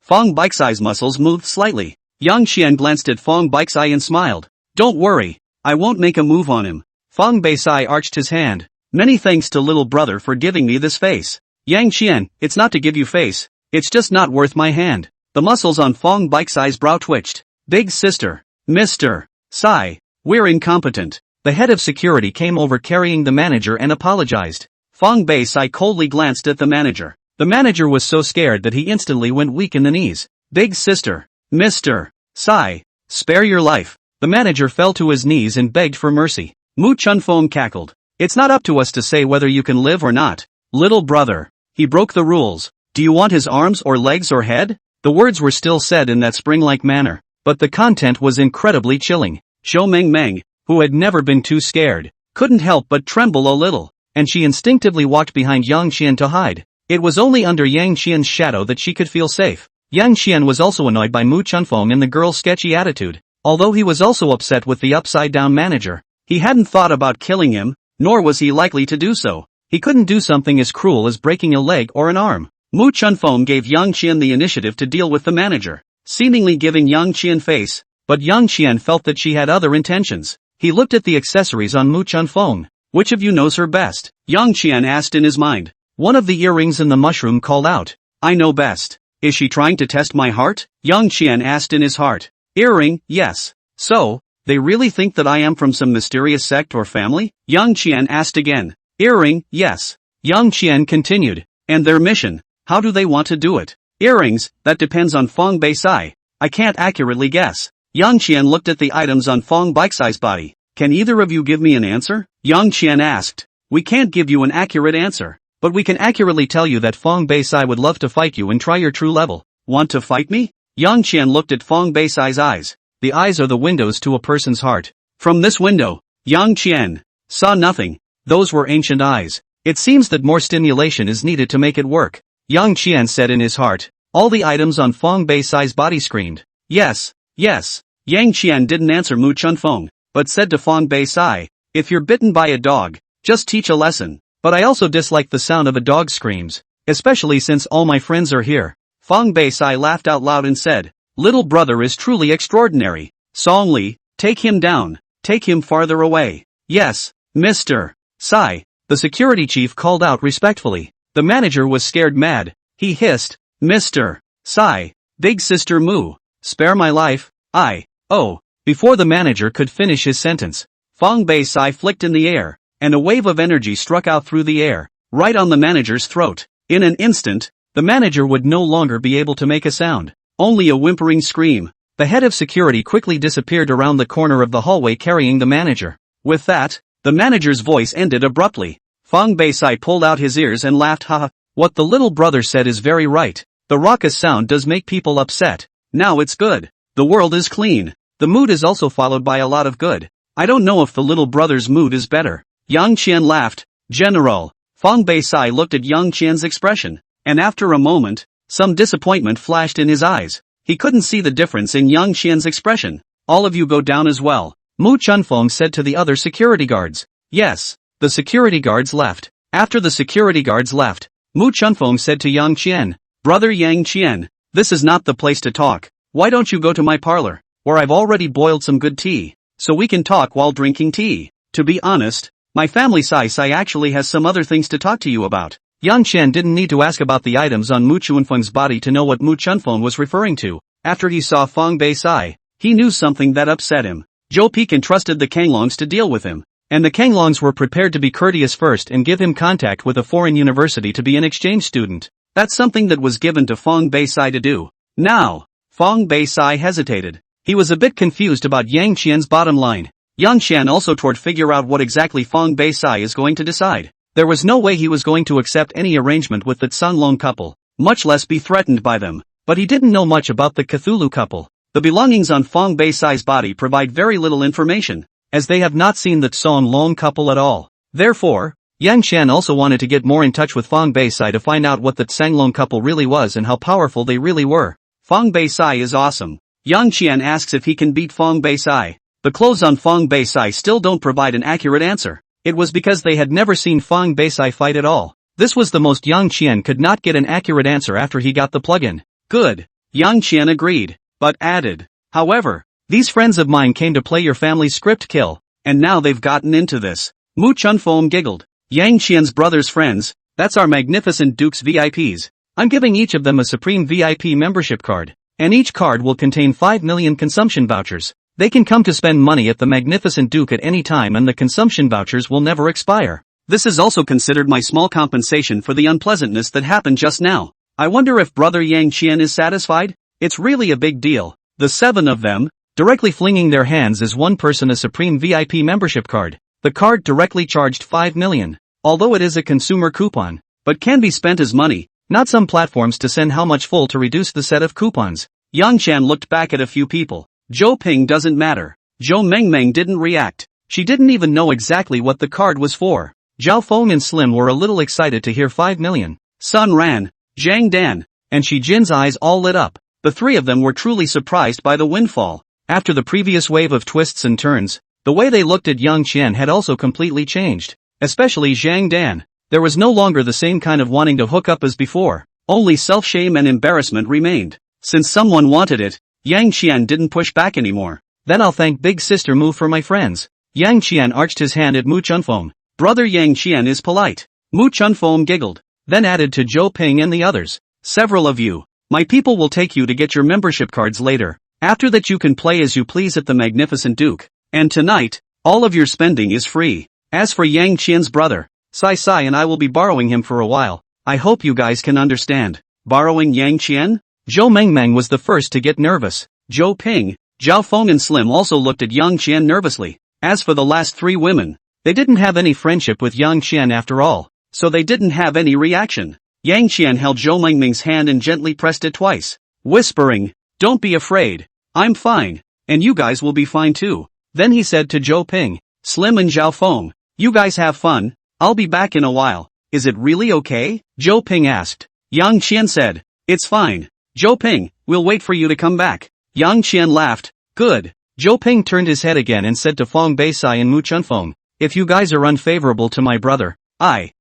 Fong Baixai's muscles moved slightly. Yang Qian glanced at Fong Baixai and smiled. Don't worry, I won't make a move on him. Fong Baixai arched his hand. Many thanks to little brother for giving me this face. Yang Qian, it's not to give you face, it's just not worth my hand. The muscles on Fong Baixai's brow twitched. Big sister, Mr. Sai, we're incompetent. The head of security came over carrying the manager and apologized. Fong Baixai coldly glanced at the manager. The manager was so scared that he instantly went weak in the knees. Big sister, Mr. Sai, spare your life. The manager fell to his knees and begged for mercy. Mu Chunfeng cackled. It's not up to us to say whether you can live or not. Little brother, he broke the rules. Do you want his arms or legs or head? The words were still said in that spring-like manner, but the content was incredibly chilling. Zhou Mengmeng, who had never been too scared, couldn't help but tremble a little, and she instinctively walked behind Yang Qian to hide. It was only under Yang Qian's shadow that she could feel safe. Yang Qian was also annoyed by Mu Chunfeng and the girl's sketchy attitude, although he was also upset with the upside-down manager. He hadn't thought about killing him, nor was he likely to do so. He couldn't do something as cruel as breaking a leg or an arm. Mu Chunfeng gave Yang Qian the initiative to deal with the manager, seemingly giving Yang Qian face, but Yang Qian felt that she had other intentions. He looked at the accessories on Mu Chunfeng. Which of you knows her best? Yang Qian asked in his mind. One of the earrings in the mushroom called out. I know best. Is she trying to test my heart? Yang Qian asked in his heart. Earring, yes. So, they really think that I am from some mysterious sect or family? Yang Qian asked again. Earring, yes. Yang Qian continued. And their mission, how do they want to do it? Earrings, that depends on Fong Baisai. I can't accurately guess. Yang Qian looked at the items on Fong Baisai's body. Can either of you give me an answer? Yang Qian asked. We can't give you an accurate answer, but we can accurately tell you that Fong Baisai would love to fight you and try your true level. Want to fight me? Yang Qian looked at Fong Baisai's eyes. The eyes are the windows to a person's heart. From this window, Yang Qian saw nothing. Those were ancient eyes. It seems that more stimulation is needed to make it work. Yang Qian said in his heart. All the items on Fong Baisai's body screamed. Yes, yes. Yang Qian didn't answer Mu Chunfeng, but said to Fong Baisai, if you're bitten by a dog, just teach a lesson. But I also dislike the sound of a dog's screams, especially since all my friends are here. Fong Baisai laughed out loud and said, little brother is truly extraordinary. Song Li, take him down, take him farther away. Yes, Mr. Sai, the security chief called out respectfully. The manager was scared mad. He hissed, Mr. Sai, big sister Mu, spare my life, Before the manager could finish his sentence, Fong Baisai flicked in the air, and a wave of energy struck out through the air, right on the manager's throat. In an instant, the manager would no longer be able to make a sound, only a whimpering scream. The head of security quickly disappeared around the corner of the hallway carrying the manager. With that, the manager's voice ended abruptly. Fong Baisai pulled out his ears and laughed, haha. What the little brother said is very right. The raucous sound does make people upset. Now it's good. The world is clean. The mood is also followed by a lot of good. I don't know if the little brother's mood is better. Yang Qian laughed. General. Fong Baisai looked at Yang Qian's expression, and after a moment, some disappointment flashed in his eyes. He couldn't see the difference in Yang Qian's expression. All of you go down as well, Mu Chunfeng said to the other security guards. Yes. The security guards left. After the security guards left, Mu Chunfeng said to Yang Qian, Brother Yang Qian, this is not the place to talk. Why don't you go to my parlor, where I've already boiled some good tea, so we can talk while drinking tea. To be honest, my family Sai actually has some other things to talk to you about. Yang Qian didn't need to ask about the items on Mu Chunfeng's body to know what Mu Chunfeng was referring to. After he saw Fong Baisai, he knew something that upset him. Zhou Peik entrusted the Kanglongs to deal with him, and the Kanglongs were prepared to be courteous first and give him contact with a foreign university to be an exchange student. That's something that was given to Fong Baisai to do. Now, Fong Baisai hesitated. He was a bit confused about Yang Qian's bottom line. Yang Qian also tried to figure out what exactly Fong Baisai is going to decide. There was no way he was going to accept any arrangement with the Tsunglong couple, much less be threatened by them. But he didn't know much about the Cthulhu couple. The belongings on Fong Baisai's body provide very little information, as they have not seen the Tsunglong couple at all. Therefore, Yang Qian also wanted to get more in touch with Fong Baisai to find out what the Tsunglong couple really was and how powerful they really were. Fong Baisai is awesome. Yang Qian asks if he can beat Fong Baisai. The clothes on Fong Baisai still don't provide an accurate answer. It was because they had never seen Fong Baisai fight at all. This was the most Yang Qian could not get an accurate answer after he got the plug-in. Good. Yang Qian agreed, but added, however, these friends of mine came to play your family's script kill, and now they've gotten into this. Mu Chunfeng giggled. Yang Qian's brother's friends, that's our magnificent Duke's VIPs. I'm giving each of them a Supreme VIP membership card, and each card will contain 5 million consumption vouchers. They can come to spend money at the Magnificent Duke at any time and the consumption vouchers will never expire. This is also considered my small compensation for the unpleasantness that happened just now. I wonder if brother Yang Qian is satisfied? It's really a big deal. The 7 of them, directly flinging their hands as one person a Supreme VIP membership card. The card directly charged 5 million. Although it is a consumer coupon, but can be spent as money, not some platforms to send how much full to reduce the set of coupons. Yang Qian looked back at a few people. Zhou Ping doesn't matter. Zhou Mengmeng didn't react. She didn't even know exactly what the card was for. Zhao Feng and Slim were a little excited to hear 5 million. Sun Ran, Zhang Dan, and Shi Jin's eyes all lit up. The 3 of them were truly surprised by the windfall. After the previous wave of twists and turns, the way they looked at Yang Qian had also completely changed. Especially Zhang Dan. There was no longer the same kind of wanting to hook up as before. Only self-shame and embarrassment remained. Since someone wanted it, Yang Qian didn't push back anymore. Then I'll thank Big Sister Mu for my friends. Yang Qian arched his hand at Mu Chunfeng. Brother Yang Qian is polite. Mu Chunfeng giggled, then added to Zhou Ping and the others. Several of you, my people will take you to get your membership cards later. After that you can play as you please at the Magnificent Duke. And tonight, all of your spending is free. As for Yang Qian's brother, Sai and I will be borrowing him for a while. I hope you guys can understand. Borrowing Yang Qian? Zhou Mengmeng was the first to get nervous. Zhou Ping, Zhao Feng and Slim also looked at Yang Qian nervously. As for the last three women, they didn't have any friendship with Yang Qian after all, so they didn't have any reaction. Yang Qian held Zhou Mingming's hand and gently pressed it twice, whispering, "Don't be afraid. I'm fine, and you guys will be fine too." Then he said to Zhou Ping, "Slim and Zhao Feng, you guys have fun, I'll be back in a while. Is it really okay?" Zhou Ping asked. Yang Qian said, "It's fine. Zhou Ping, we'll wait for you to come back." Yang Qian laughed, "Good." Zhou Ping turned his head again and said to Fong Beisai and Mu Chunfeng, "If you guys are unfavorable to my brother, I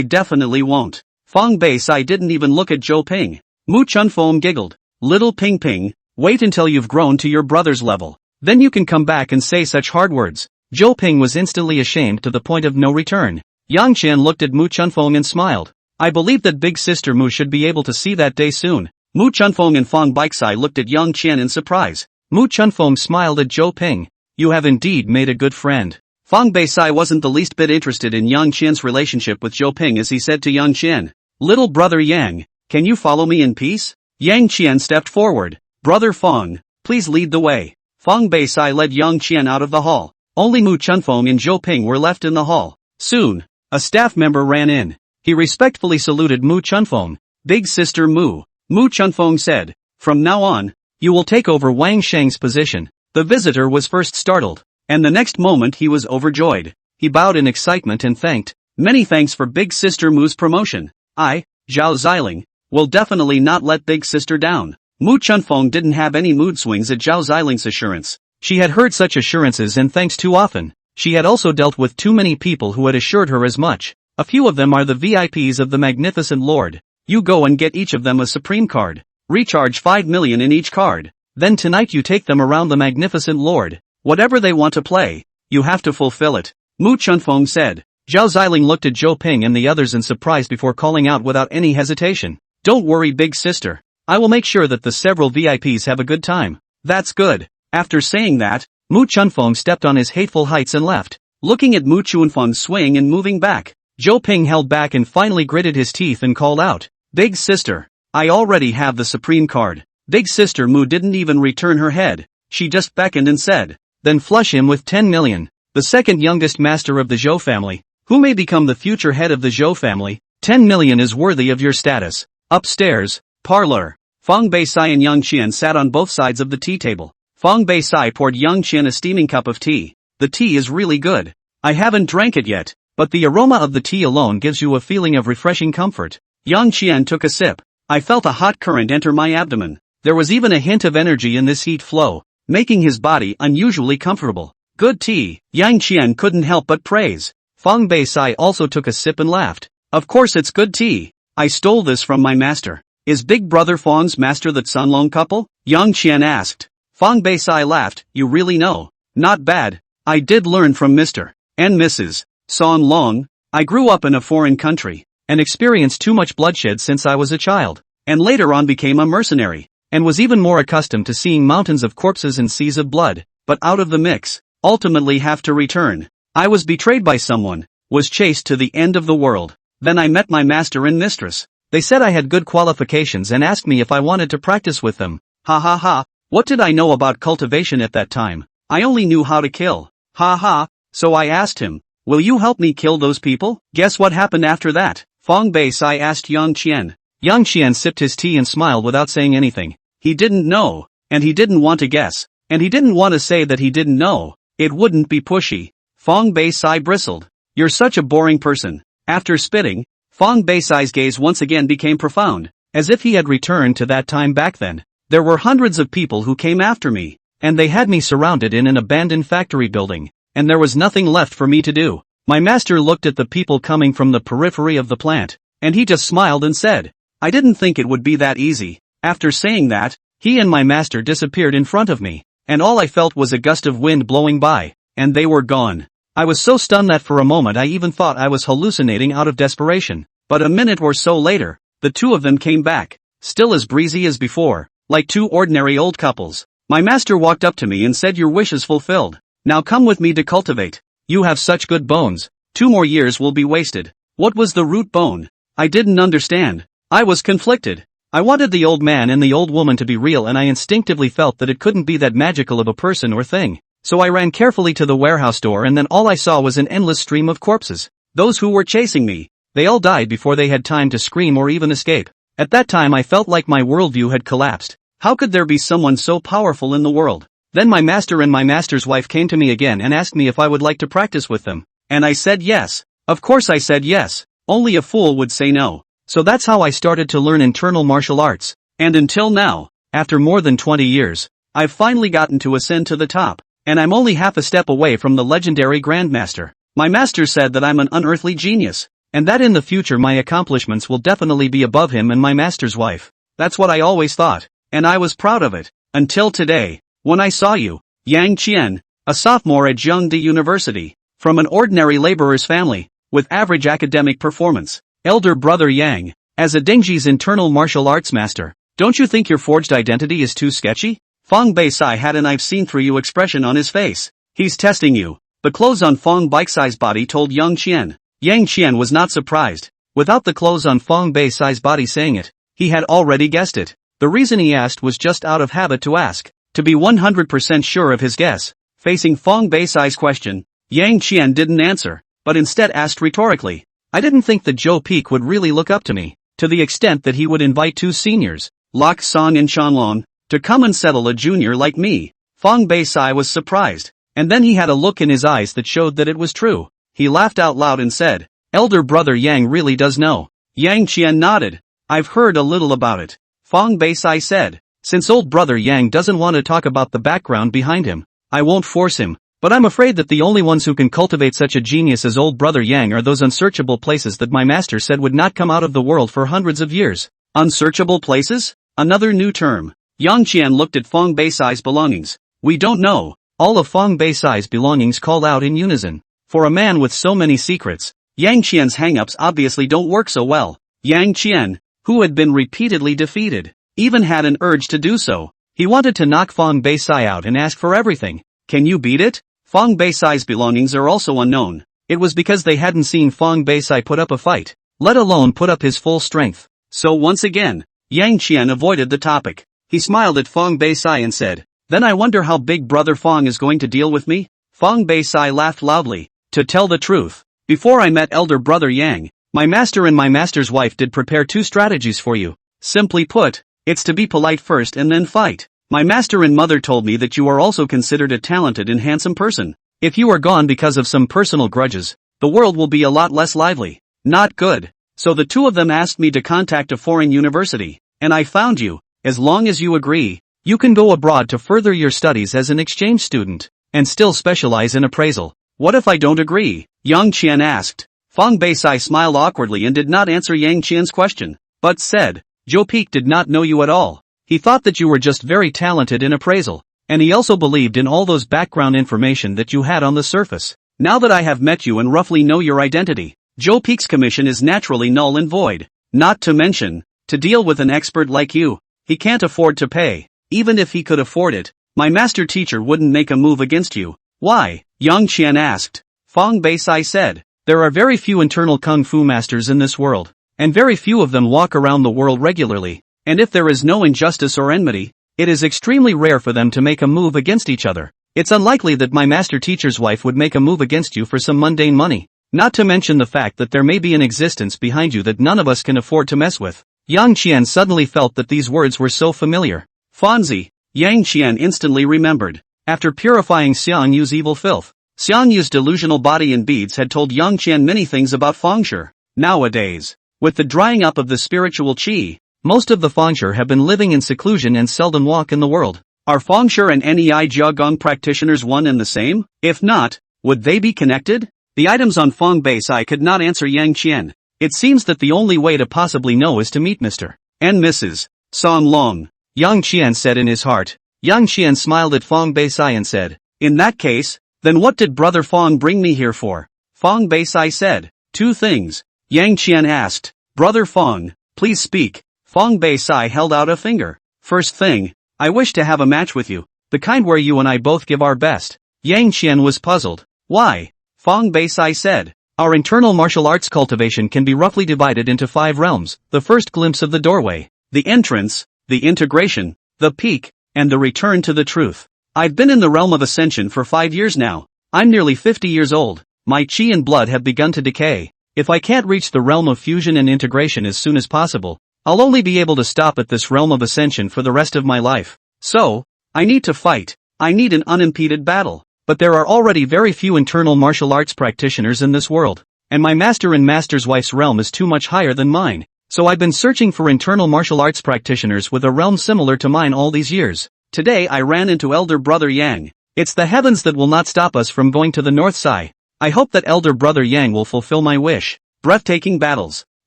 definitely won't." Fong Beisai didn't even look at Zhou Ping. Mu Chunfeng giggled, "Little Ping Ping, wait until you've grown to your brother's level. Then you can come back and say such hard words." Zhou Ping was instantly ashamed to the point of no return. Yang Qian looked at Mu Chunfeng and smiled. "I believe that big sister Mu should be able to see that day soon." Mu Chunfeng and Fong Beisai looked at Yang Qian in surprise. Mu Chunfeng smiled at Zhou Ping. "You have indeed made a good friend." Fong Beisai wasn't the least bit interested in Yang Qian's relationship with Zhou Ping as he said to Yang Qian, "Little brother Yang, can you follow me in peace?" Yang Qian stepped forward. "Brother Fong, please lead the way." Fong Beisai led Yang Qian out of the hall. Only Mu Chunfeng and Zhou Ping were left in the hall. Soon, a staff member ran in. He respectfully saluted Mu Chunfeng. "Big sister Mu," Mu Chunfeng said, "from now on, you will take over Wang Sheng's position." The visitor was first startled, and the next moment he was overjoyed. He bowed in excitement and thanked, "Many thanks for Big Sister Mu's promotion. I, Zhao Xiling, will definitely not let Big Sister down." Mu Chunfeng didn't have any mood swings at Zhao Xiling's assurance. She had heard such assurances and thanks too often. She had also dealt with too many people who had assured her as much. A few of them are the VIPs of the Magnificent Lord. You go and get each of them a Supreme card. Recharge 5 million in each card. Then tonight you take them around the Magnificent Lord. Whatever they want to play, you have to fulfill it. Mu Chunfeng said. Zhao Xiling looked at Zhou Ping and the others in surprise before calling out without any hesitation, "Don't worry, big sister. I will make sure that the several VIPs have a good time." "That's good." After saying that, Mu Chunfeng stepped on his hateful heights and left. Looking at Mu Chunfeng swing and moving back, Zhou Ping held back and finally gritted his teeth and called out, "Big sister, I already have the Supreme card." Big sister Mu didn't even return her head. She just beckoned and said, "Then flush him with 10 million. The second youngest master of the Zhou family, who may become the future head of the Zhou family. 10 million is worthy of your status." Upstairs, parlor. Fong Beisai and Yang Qian sat on both sides of the tea table. Fong Beisai poured Yang Qian a steaming cup of tea. "The tea is really good. I haven't drank it yet, but the aroma of the tea alone gives you a feeling of refreshing comfort." Yang Qian took a sip. "I felt a hot current enter my abdomen. There was even a hint of energy in this heat flow, making his body unusually comfortable. Good tea." Yang Qian couldn't help but praise. Fong Beisai also took a sip and laughed. "Of course it's good tea. I stole this from my master." "Is Big Brother Fong's master the Cunlong couple?" Yang Qian asked. Fong Beisai laughed. "You really know? Not bad. I did learn from Mr. and Mrs. Sun Long. I grew up in a foreign country, and experienced too much bloodshed since I was a child, and later on became a mercenary, and was even more accustomed to seeing mountains of corpses and seas of blood, but out of the mix, ultimately have to return. I was betrayed by someone, was chased to the end of the world. Then I met my master and mistress. They said I had good qualifications and asked me if I wanted to practice with them. Ha ha ha. What did I know about cultivation at that time? I only knew how to kill. Ha ha. So I asked him, 'Will you help me kill those people?' Guess what happened after that?" Fong Beisai asked Yang Qian. Yang Qian sipped his tea and smiled without saying anything. He didn't know, and he didn't want to guess, and he didn't want to say that he didn't know. It wouldn't be pushy. Fong Beisai bristled. "You're such a boring person." After spitting, Fong Beisai's gaze once again became profound, as if he had returned to that time back then. "There were hundreds of people who came after me, and they had me surrounded in an abandoned factory building, and there was nothing left for me to do. My master looked at the people coming from the periphery of the plant, and he just smiled and said, 'I didn't think it would be that easy.' After saying that, he and my master disappeared in front of me, and all I felt was a gust of wind blowing by, and they were gone. I was so stunned that for a moment I even thought I was hallucinating out of desperation, but a minute or so later, the two of them came back, still as breezy as before, like two ordinary old couples. My master walked up to me and said, 'Your wish is fulfilled. Now come with me to cultivate. You have such good bones. 2 more years will be wasted.' What was the root bone? I didn't understand. I was conflicted. I wanted the old man and the old woman to be real, and I instinctively felt that it couldn't be that magical of a person or thing. So I ran carefully to the warehouse door, and then all I saw was an endless stream of corpses. Those who were chasing me, they all died before they had time to scream or even escape. At that time I felt like my worldview had collapsed. How could there be someone so powerful in the world? Then my master and my master's wife came to me again and asked me if I would like to practice with them. And I said yes. Of course I said yes. Only a fool would say no. So that's how I started to learn internal martial arts. And until now, after more than 20 years, I've finally gotten to ascend to the top. And I'm only half a step away from the legendary Grandmaster. My master said that I'm an unearthly genius, and that in the future my accomplishments will definitely be above him and my master's wife. That's what I always thought, and I was proud of it. Until today, when I saw you, Yang Qian, a sophomore at Zhengde University, from an ordinary laborer's family, with average academic performance, elder brother Yang, as a Dengji's internal martial arts master. Don't you think your forged identity is too sketchy? Fong Beisai had an "I've seen through you" expression on his face. He's testing you. The clothes on Fong Beisai's body told Yang Qian. Yang Qian was not surprised. Without the clothes on Fong Beisai's body saying it, he had already guessed it. The reason he asked was just out of habit to ask, to be 100% sure of his guess. Facing Fong Beisai's question, Yang Qian didn't answer, but instead asked rhetorically. I didn't think that Joe Peak would really look up to me, to the extent that he would invite two seniors, Lok Song and Shanlong, to come and settle a junior like me. Fong Beisai was surprised, and then he had a look in his eyes that showed that it was true. He laughed out loud and said, "Elder brother Yang really does know." Yang Qian nodded. "I've heard a little about it," Fong Beisai said. "Since old brother Yang doesn't want to talk about the background behind him, I won't force him. But I'm afraid that the only ones who can cultivate such a genius as old brother Yang are those unsearchable places that my master said would not come out of the world for hundreds of years." Unsearchable places? Another new term. Yang Qian looked at Fong Beisai's belongings. "We don't know." All of Fong Beisai's belongings called out in unison. For a man with so many secrets, Yang Qian's hang-ups obviously don't work so well. Yang Qian, who had been repeatedly defeated, even had an urge to do so. He wanted to knock Fong Beisai out and ask for everything. Can you beat it? Fong Beisai's belongings are also unknown. It was because they hadn't seen Fong Beisai put up a fight, let alone put up his full strength. So once again, Yang Qian avoided the topic. He smiled at Fong Beisai and said, "Then I wonder how big brother Fong is going to deal with me?" Fong Beisai laughed loudly. "To tell the truth, before I met elder brother Yang, my master and my master's wife did prepare two strategies for you. Simply put, it's to be polite first and then fight. My master and mother told me that you are also considered a talented and handsome person. If you are gone because of some personal grudges, the world will be a lot less lively. Not good. So the two of them asked me to contact a foreign university, and I found you. As long as you agree, you can go abroad to further your studies as an exchange student, and still specialize in appraisal." "What if I don't agree?" Yang Qian asked. Fong Beisai smiled awkwardly and did not answer Yang Qian's question, but said, "Joe Peak did not know you at all. He thought that you were just very talented in appraisal, and he also believed in all those background information that you had on the surface. Now that I have met you and roughly know your identity, Joe Peak's commission is naturally null and void. Not to mention, to deal with an expert like you, he can't afford to pay. Even if he could afford it, my master teacher wouldn't make a move against you." "Why?" Yang Qian asked. Fong Beisai said, "There are very few internal kung fu masters in this world, and very few of them walk around the world regularly, and if there is no injustice or enmity, it is extremely rare for them to make a move against each other. It's unlikely that my master teacher's wife would make a move against you for some mundane money, not to mention the fact that there may be an existence behind you that none of us can afford to mess with." Yang Qian suddenly felt that these words were so familiar. Fonzie, Yang Qian instantly remembered. After purifying Xiang Yu's evil filth, Xiang Yu's delusional body and beads had told Yang Qian many things about Fengshi. Nowadays, with the drying up of the spiritual qi, most of the Fengshi have been living in seclusion and seldom walk in the world. Are Fengshi and Nei Jiagong practitioners one and the same? If not, would they be connected? The items on Fong Beisai could not answer Yang Qian. It seems that the only way to possibly know is to meet Mr. and Mrs. Song Long, Yang Qian said in his heart. Yang Qian smiled at Fong Beisai and said, "In that case, then what did brother Fong bring me here for?" Fong Beisai said, "Two things." Yang Qian asked, "Brother Fong, please speak." Fong Beisai held out a finger. "First thing, I wish to have a match with you, the kind where you and I both give our best." Yang Qian was puzzled. "Why?" Fong Beisai said, "Our internal martial arts cultivation can be roughly divided into 5 realms. The first glimpse of the doorway, the entrance, the integration, the peak, and the return to the truth. I've been in the realm of ascension for 5 years now. I'm nearly 50 years old. My chi and blood have begun to decay. If I can't reach the realm of fusion and integration as soon as possible, I'll only be able to stop at this realm of ascension for the rest of my life. So, I need to fight. I need an unimpeded battle. But there are already very few internal martial arts practitioners in this world. And my master and master's wife's realm is too much higher than mine. So I've been searching for internal martial arts practitioners with a realm similar to mine all these years. Today I ran into Elder Brother Yang. It's the heavens that will not stop us from going to the North Side. I hope that Elder Brother Yang will fulfill my wish. Breathtaking battles.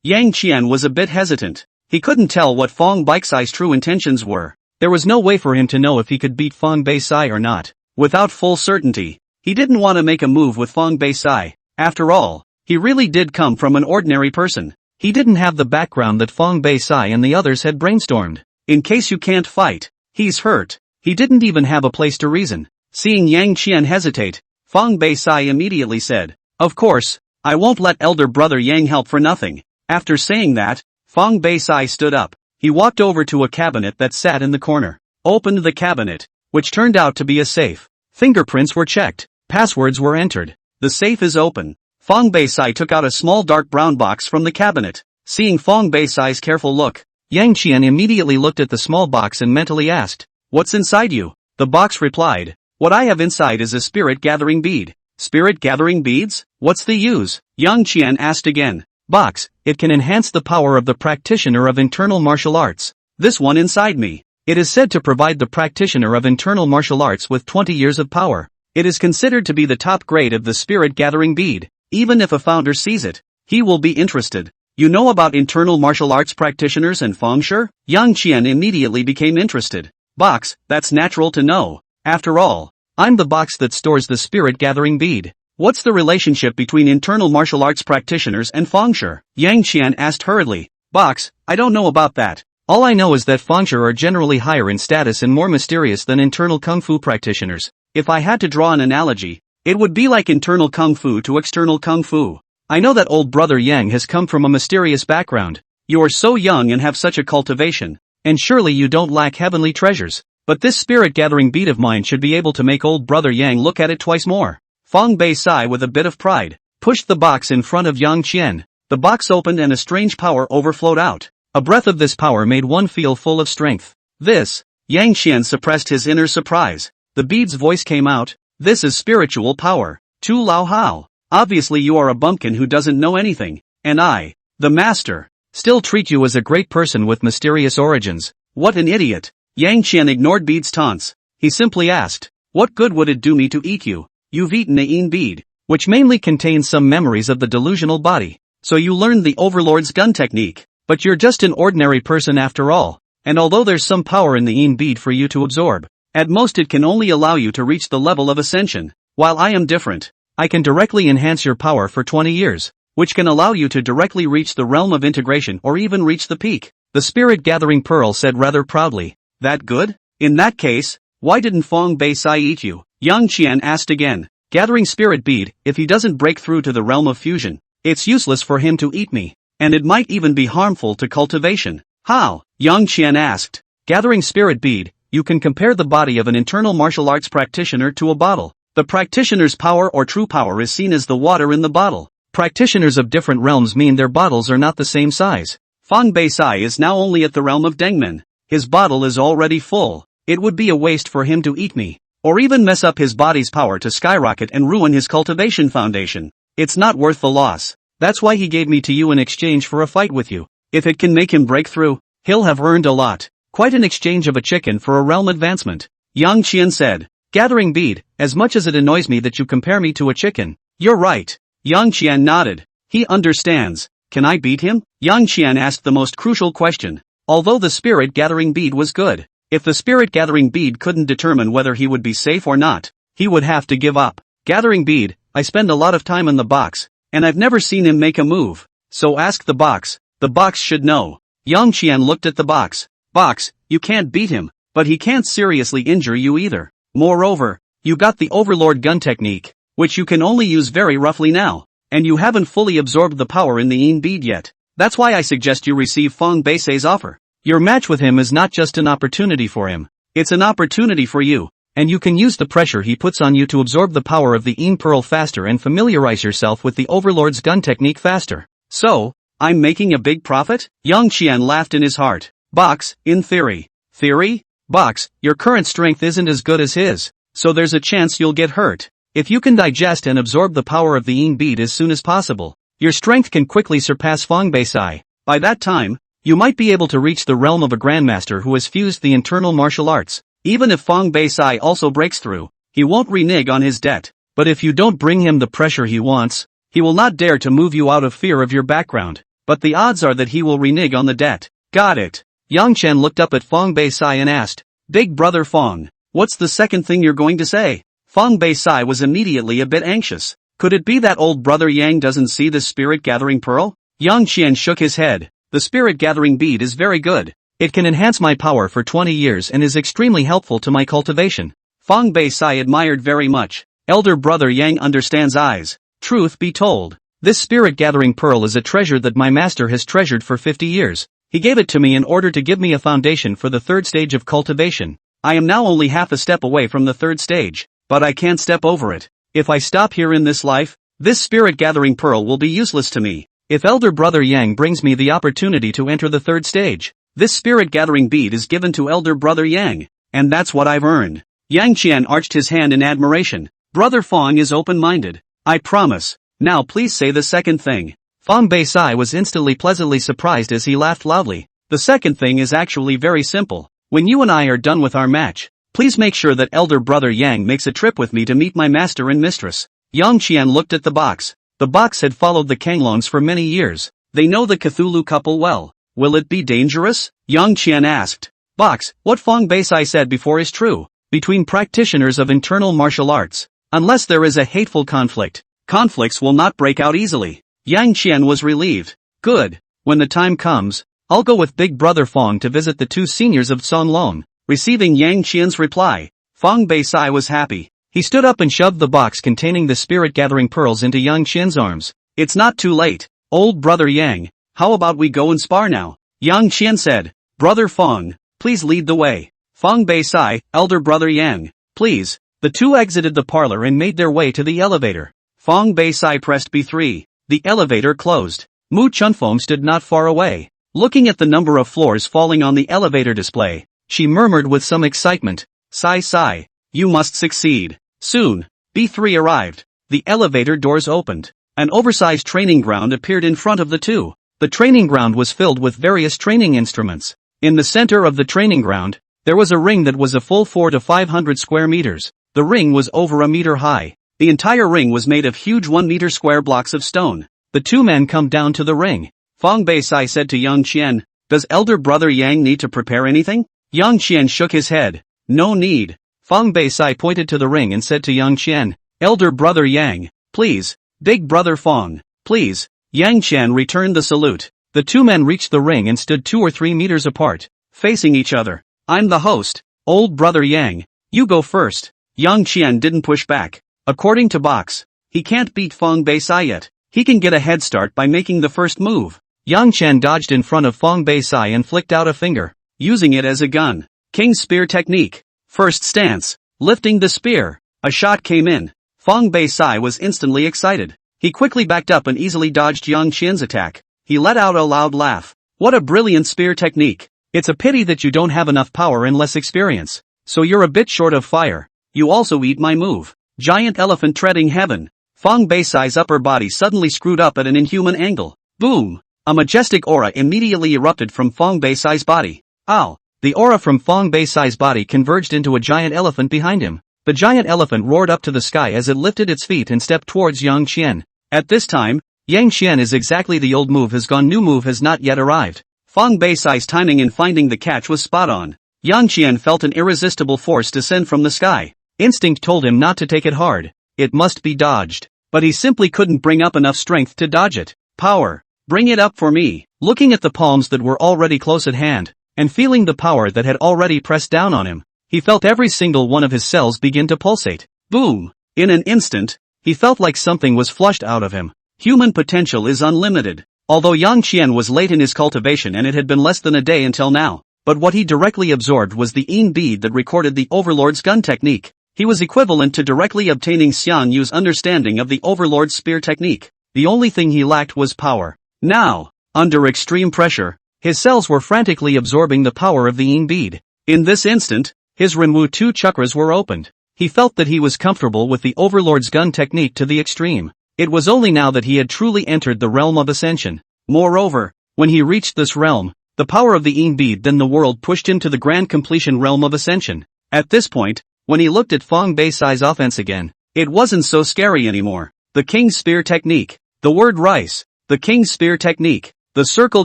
Yang Qian was a bit hesitant. He couldn't tell what Fong Baisai's true intentions were. There was no way for him to know if he could beat Fong Baisai or not. Without full certainty, he didn't want to make a move with Fong Baisai. After all, he really did come from an ordinary person. He didn't have the background that Fong Baisai and the others had brainstormed. In case you can't fight, he's hurt. He didn't even have a place to reason. Seeing Yang Qian hesitate, Fong Baisai immediately said, "Of course, I won't let Elder Brother Yang help for nothing." After saying that, Fong Baisai stood up. He walked over to a cabinet that sat in the corner, opened the cabinet, which turned out to be a safe. Fingerprints were checked, passwords were entered. The safe is open. Fong Baisai took out a small dark brown box from the cabinet. Seeing Fong Baisai's careful look, Yang Qian immediately looked at the small box and mentally asked, "What's inside you?" The box replied, "What I have inside is a spirit gathering bead." Spirit gathering beads? What's the use? Yang Qian asked again. Box, it can enhance the power of the practitioner of internal martial arts. This one inside me. It is said to provide the practitioner of internal martial arts with 20 years of power. It is considered to be the top grade of the spirit gathering bead. Even if a founder sees it, he will be interested. You know about internal martial arts practitioners and fengshui? Yang Qian immediately became interested. Box, that's natural to know. After all, I'm the box that stores the spirit gathering bead. What's the relationship between internal martial arts practitioners and fengshui? Yang Qian asked hurriedly. Box, I don't know about that. All I know is that fengshui are generally higher in status and more mysterious than internal kung fu practitioners. If I had to draw an analogy, it would be like internal kung fu to external kung fu. I know that old brother Yang has come from a mysterious background. You are so young and have such a cultivation, and surely you don't lack heavenly treasures. But this spirit gathering bead of mine should be able to make old brother Yang look at it twice more. Fong Baisai with a bit of pride, pushed the box in front of Yang Qian. The box opened and a strange power overflowed out. A breath of this power made one feel full of strength. This, Yang Qian suppressed his inner surprise. The bead's voice came out, "This is spiritual power. Tu Lao Hao. Obviously you are a bumpkin who doesn't know anything, and I, the master, still treat you as a great person with mysterious origins. What an idiot." Yang Qian ignored Bead's taunts. He simply asked, "What good would it do me to eat you? You've eaten a yin bead, which mainly contains some memories of the delusional body. So you learned the Overlord's gun technique. But you're just an ordinary person after all. And although there's some power in the yin bead for you to absorb, at most it can only allow you to reach the level of ascension. While I am different, I can directly enhance your power for 20 years, which can allow you to directly reach the realm of integration or even reach the peak." The spirit gathering pearl said rather proudly. "That good? In that case, why didn't Fong Baisai eat you?" Yang Qian asked again. "Gathering spirit bead, if he doesn't break through to the realm of fusion, it's useless for him to eat me. And it might even be harmful to cultivation." "How?" Yang Qian asked. "Gathering spirit bead, you can compare the body of an internal martial arts practitioner to a bottle. The practitioner's power or true power is seen as the water in the bottle. Practitioners of different realms mean their bottles are not the same size. Fong Baisai is now only at the realm of Dengmen. His bottle is already full. It would be a waste for him to eat me, or even mess up his body's power to skyrocket and ruin his cultivation foundation. It's not worth the loss. That's why he gave me to you in exchange for a fight with you. If it can make him break through, he'll have earned a lot. Quite an exchange of a chicken for a realm advancement." Yang Qian said. "Gathering bead, as much as it annoys me that you compare me to a chicken, you're right." Yang Qian nodded. He understands. "Can I beat him?" Yang Qian asked the most crucial question. Although the spirit gathering bead was good, if the spirit gathering bead couldn't determine whether he would be safe or not, he would have to give up. "Gathering bead, I spend a lot of time in the box, and I've never seen him make a move. So ask the box. The box should know." Yang Qian looked at the box. "Box, you can't beat him, but he can't seriously injure you either. Moreover, you got the Overlord gun technique, which you can only use very roughly now, and you haven't fully absorbed the power in the yin bead yet. That's why I suggest you receive Fong Baisei's offer. Your match with him is not just an opportunity for him. It's an opportunity for you. And you can use the pressure he puts on you to absorb the power of the Pearl faster and familiarize yourself with the Overlord's gun technique faster. So, I'm making a big profit? Yang Qian laughed in his heart. Box, in theory. Theory? Box, your current strength isn't as good as his, so there's a chance you'll get hurt. If you can digest and absorb the power of the Yin bead as soon as possible, your strength can quickly surpass Fang Beisai. By that time, you might be able to reach the realm of a grandmaster who has fused the internal martial arts. Even if Fang Beisai also breaks through, he won't renege on his debt. But if you don't bring him the pressure he wants, he will not dare to move you out of fear of your background. But the odds are that he will renege on the debt. Got it. Yang Chen looked up at Fang Beisai and asked, Big brother Fang, what's the second thing you're going to say? Fang Beisai was immediately a bit anxious. Could it be that old brother Yang doesn't see the spirit-gathering pearl? Yang Qian shook his head. The spirit-gathering bead is very good. It can enhance my power for 20 years and is extremely helpful to my cultivation. Fang Beisai admired very much. Elder brother Yang understands eyes. Truth be told, this spirit-gathering pearl is a treasure that my master has treasured for 50 years. He gave it to me in order to give me a foundation for the third stage of cultivation. I am now only half a step away from the third stage, but I can't step over it. If I stop here in this life, this spirit-gathering pearl will be useless to me. If elder brother Yang brings me the opportunity to enter the third stage, this spirit-gathering bead is given to elder brother Yang, and that's what I've earned. Yang Qian arched his hand in admiration. Brother Fang is open-minded. I promise. Now please say the second thing. Fang Beisai was instantly pleasantly surprised as he laughed loudly. The second thing is actually very simple. When you and I are done with our match, please make sure that elder brother Yang makes a trip with me to meet my master and mistress. Yang Qian looked at the box. The box had followed the Kanglongs for many years. They know the Cthulhu couple well. Will it be dangerous? Yang Qian asked. Box, what Fang Beisai said before is true. Between practitioners of internal martial arts, unless there is a hateful conflict, conflicts will not break out easily. Yang Qian was relieved. Good. When the time comes, I'll go with big brother Fang to visit the two seniors of Songlong. Receiving Yang Qian's reply, Fang Beisai was happy. He stood up and shoved the box containing the spirit-gathering pearls into Yang Qian's arms. It's not too late, old brother Yang. How about we go and spar now? Yang Qian said. Brother Fang, please lead the way. Fang Beisai, elder brother Yang, please. The two exited the parlor and made their way to the elevator. Fang Beisai pressed B3. The elevator closed. Mu Chunfeng stood not far away. Looking at the number of floors falling on the elevator display, she murmured with some excitement. Sigh. You must succeed. Soon. B3 arrived. The elevator doors opened. An oversized training ground appeared in front of the two. The training ground was filled with various training instruments. In the center of the training ground, there was a ring that was a full 400 to 500 square meters. The ring was over a meter high. The entire ring was made of huge 1 meter square blocks of stone. The two men come down to the ring. Fang Beisai said to Yang Qian, Does elder brother Yang need to prepare anything? Yang Qian shook his head. No need. Fang Beisai pointed to the ring and said to Yang Qian, Elder brother Yang, please. Big brother Fang, please. Yang Qian returned the salute. The two men reached the ring and stood 2 or 3 meters apart, facing each other. I'm the host. Old brother Yang, you go first. Yang Qian didn't push back. According to Box, he can't beat Fang Beisai yet. He can get a head start by making the first move. Yang Qian dodged in front of Fang Beisai and flicked out a finger, using it as a gun. King Spear Technique. First stance. Lifting the spear. A shot came in. Fang Beisai was instantly excited. He quickly backed up and easily dodged Yang Qian's attack. He let out a loud laugh. What a brilliant spear technique. It's a pity that you don't have enough power and less experience. So you're a bit short of fire. You also eat my move. Giant elephant treading heaven. Fang Beisai's upper body suddenly screwed up at an inhuman angle. Boom! A majestic aura immediately erupted from Fang Beisai's body. Ow! The aura from Fang Beisai's body converged into a giant elephant behind him. The giant elephant roared up to the sky as it lifted its feet and stepped towards Yang Qian. At this time, Yang Qian is exactly the old move has gone, new move has not yet arrived. Fang Beisai's timing in finding the catch was spot on. Yang Qian felt an irresistible force descend from the sky. Instinct told him not to take it hard. It must be dodged. But he simply couldn't bring up enough strength to dodge it. Power. Bring it up for me. Looking at the palms that were already close at hand, and feeling the power that had already pressed down on him, he felt every single one of his cells begin to pulsate. Boom! In an instant, he felt like something was flushed out of him. Human potential is unlimited. Although Yang Qian was late in his cultivation and it had been less than a day until now, but what he directly absorbed was the Yin bead that recorded the Overlord's gun technique. He was equivalent to directly obtaining Xiang Yu's understanding of the Overlord's spear technique. The only thing he lacked was power. Now, under extreme pressure, his cells were frantically absorbing the power of the Yin bead. In this instant, his Renwu 2 chakras were opened. He felt that he was comfortable with the Overlord's gun technique to the extreme. It was only now that he had truly entered the realm of ascension. Moreover, when he reached this realm, the power of the Yin bead then the world pushed him to the grand completion realm of ascension. At this point, when he looked at Fang Beisai's offense again, it wasn't so scary anymore. The King's Spear Technique. The word rice. The King's Spear Technique. The Circle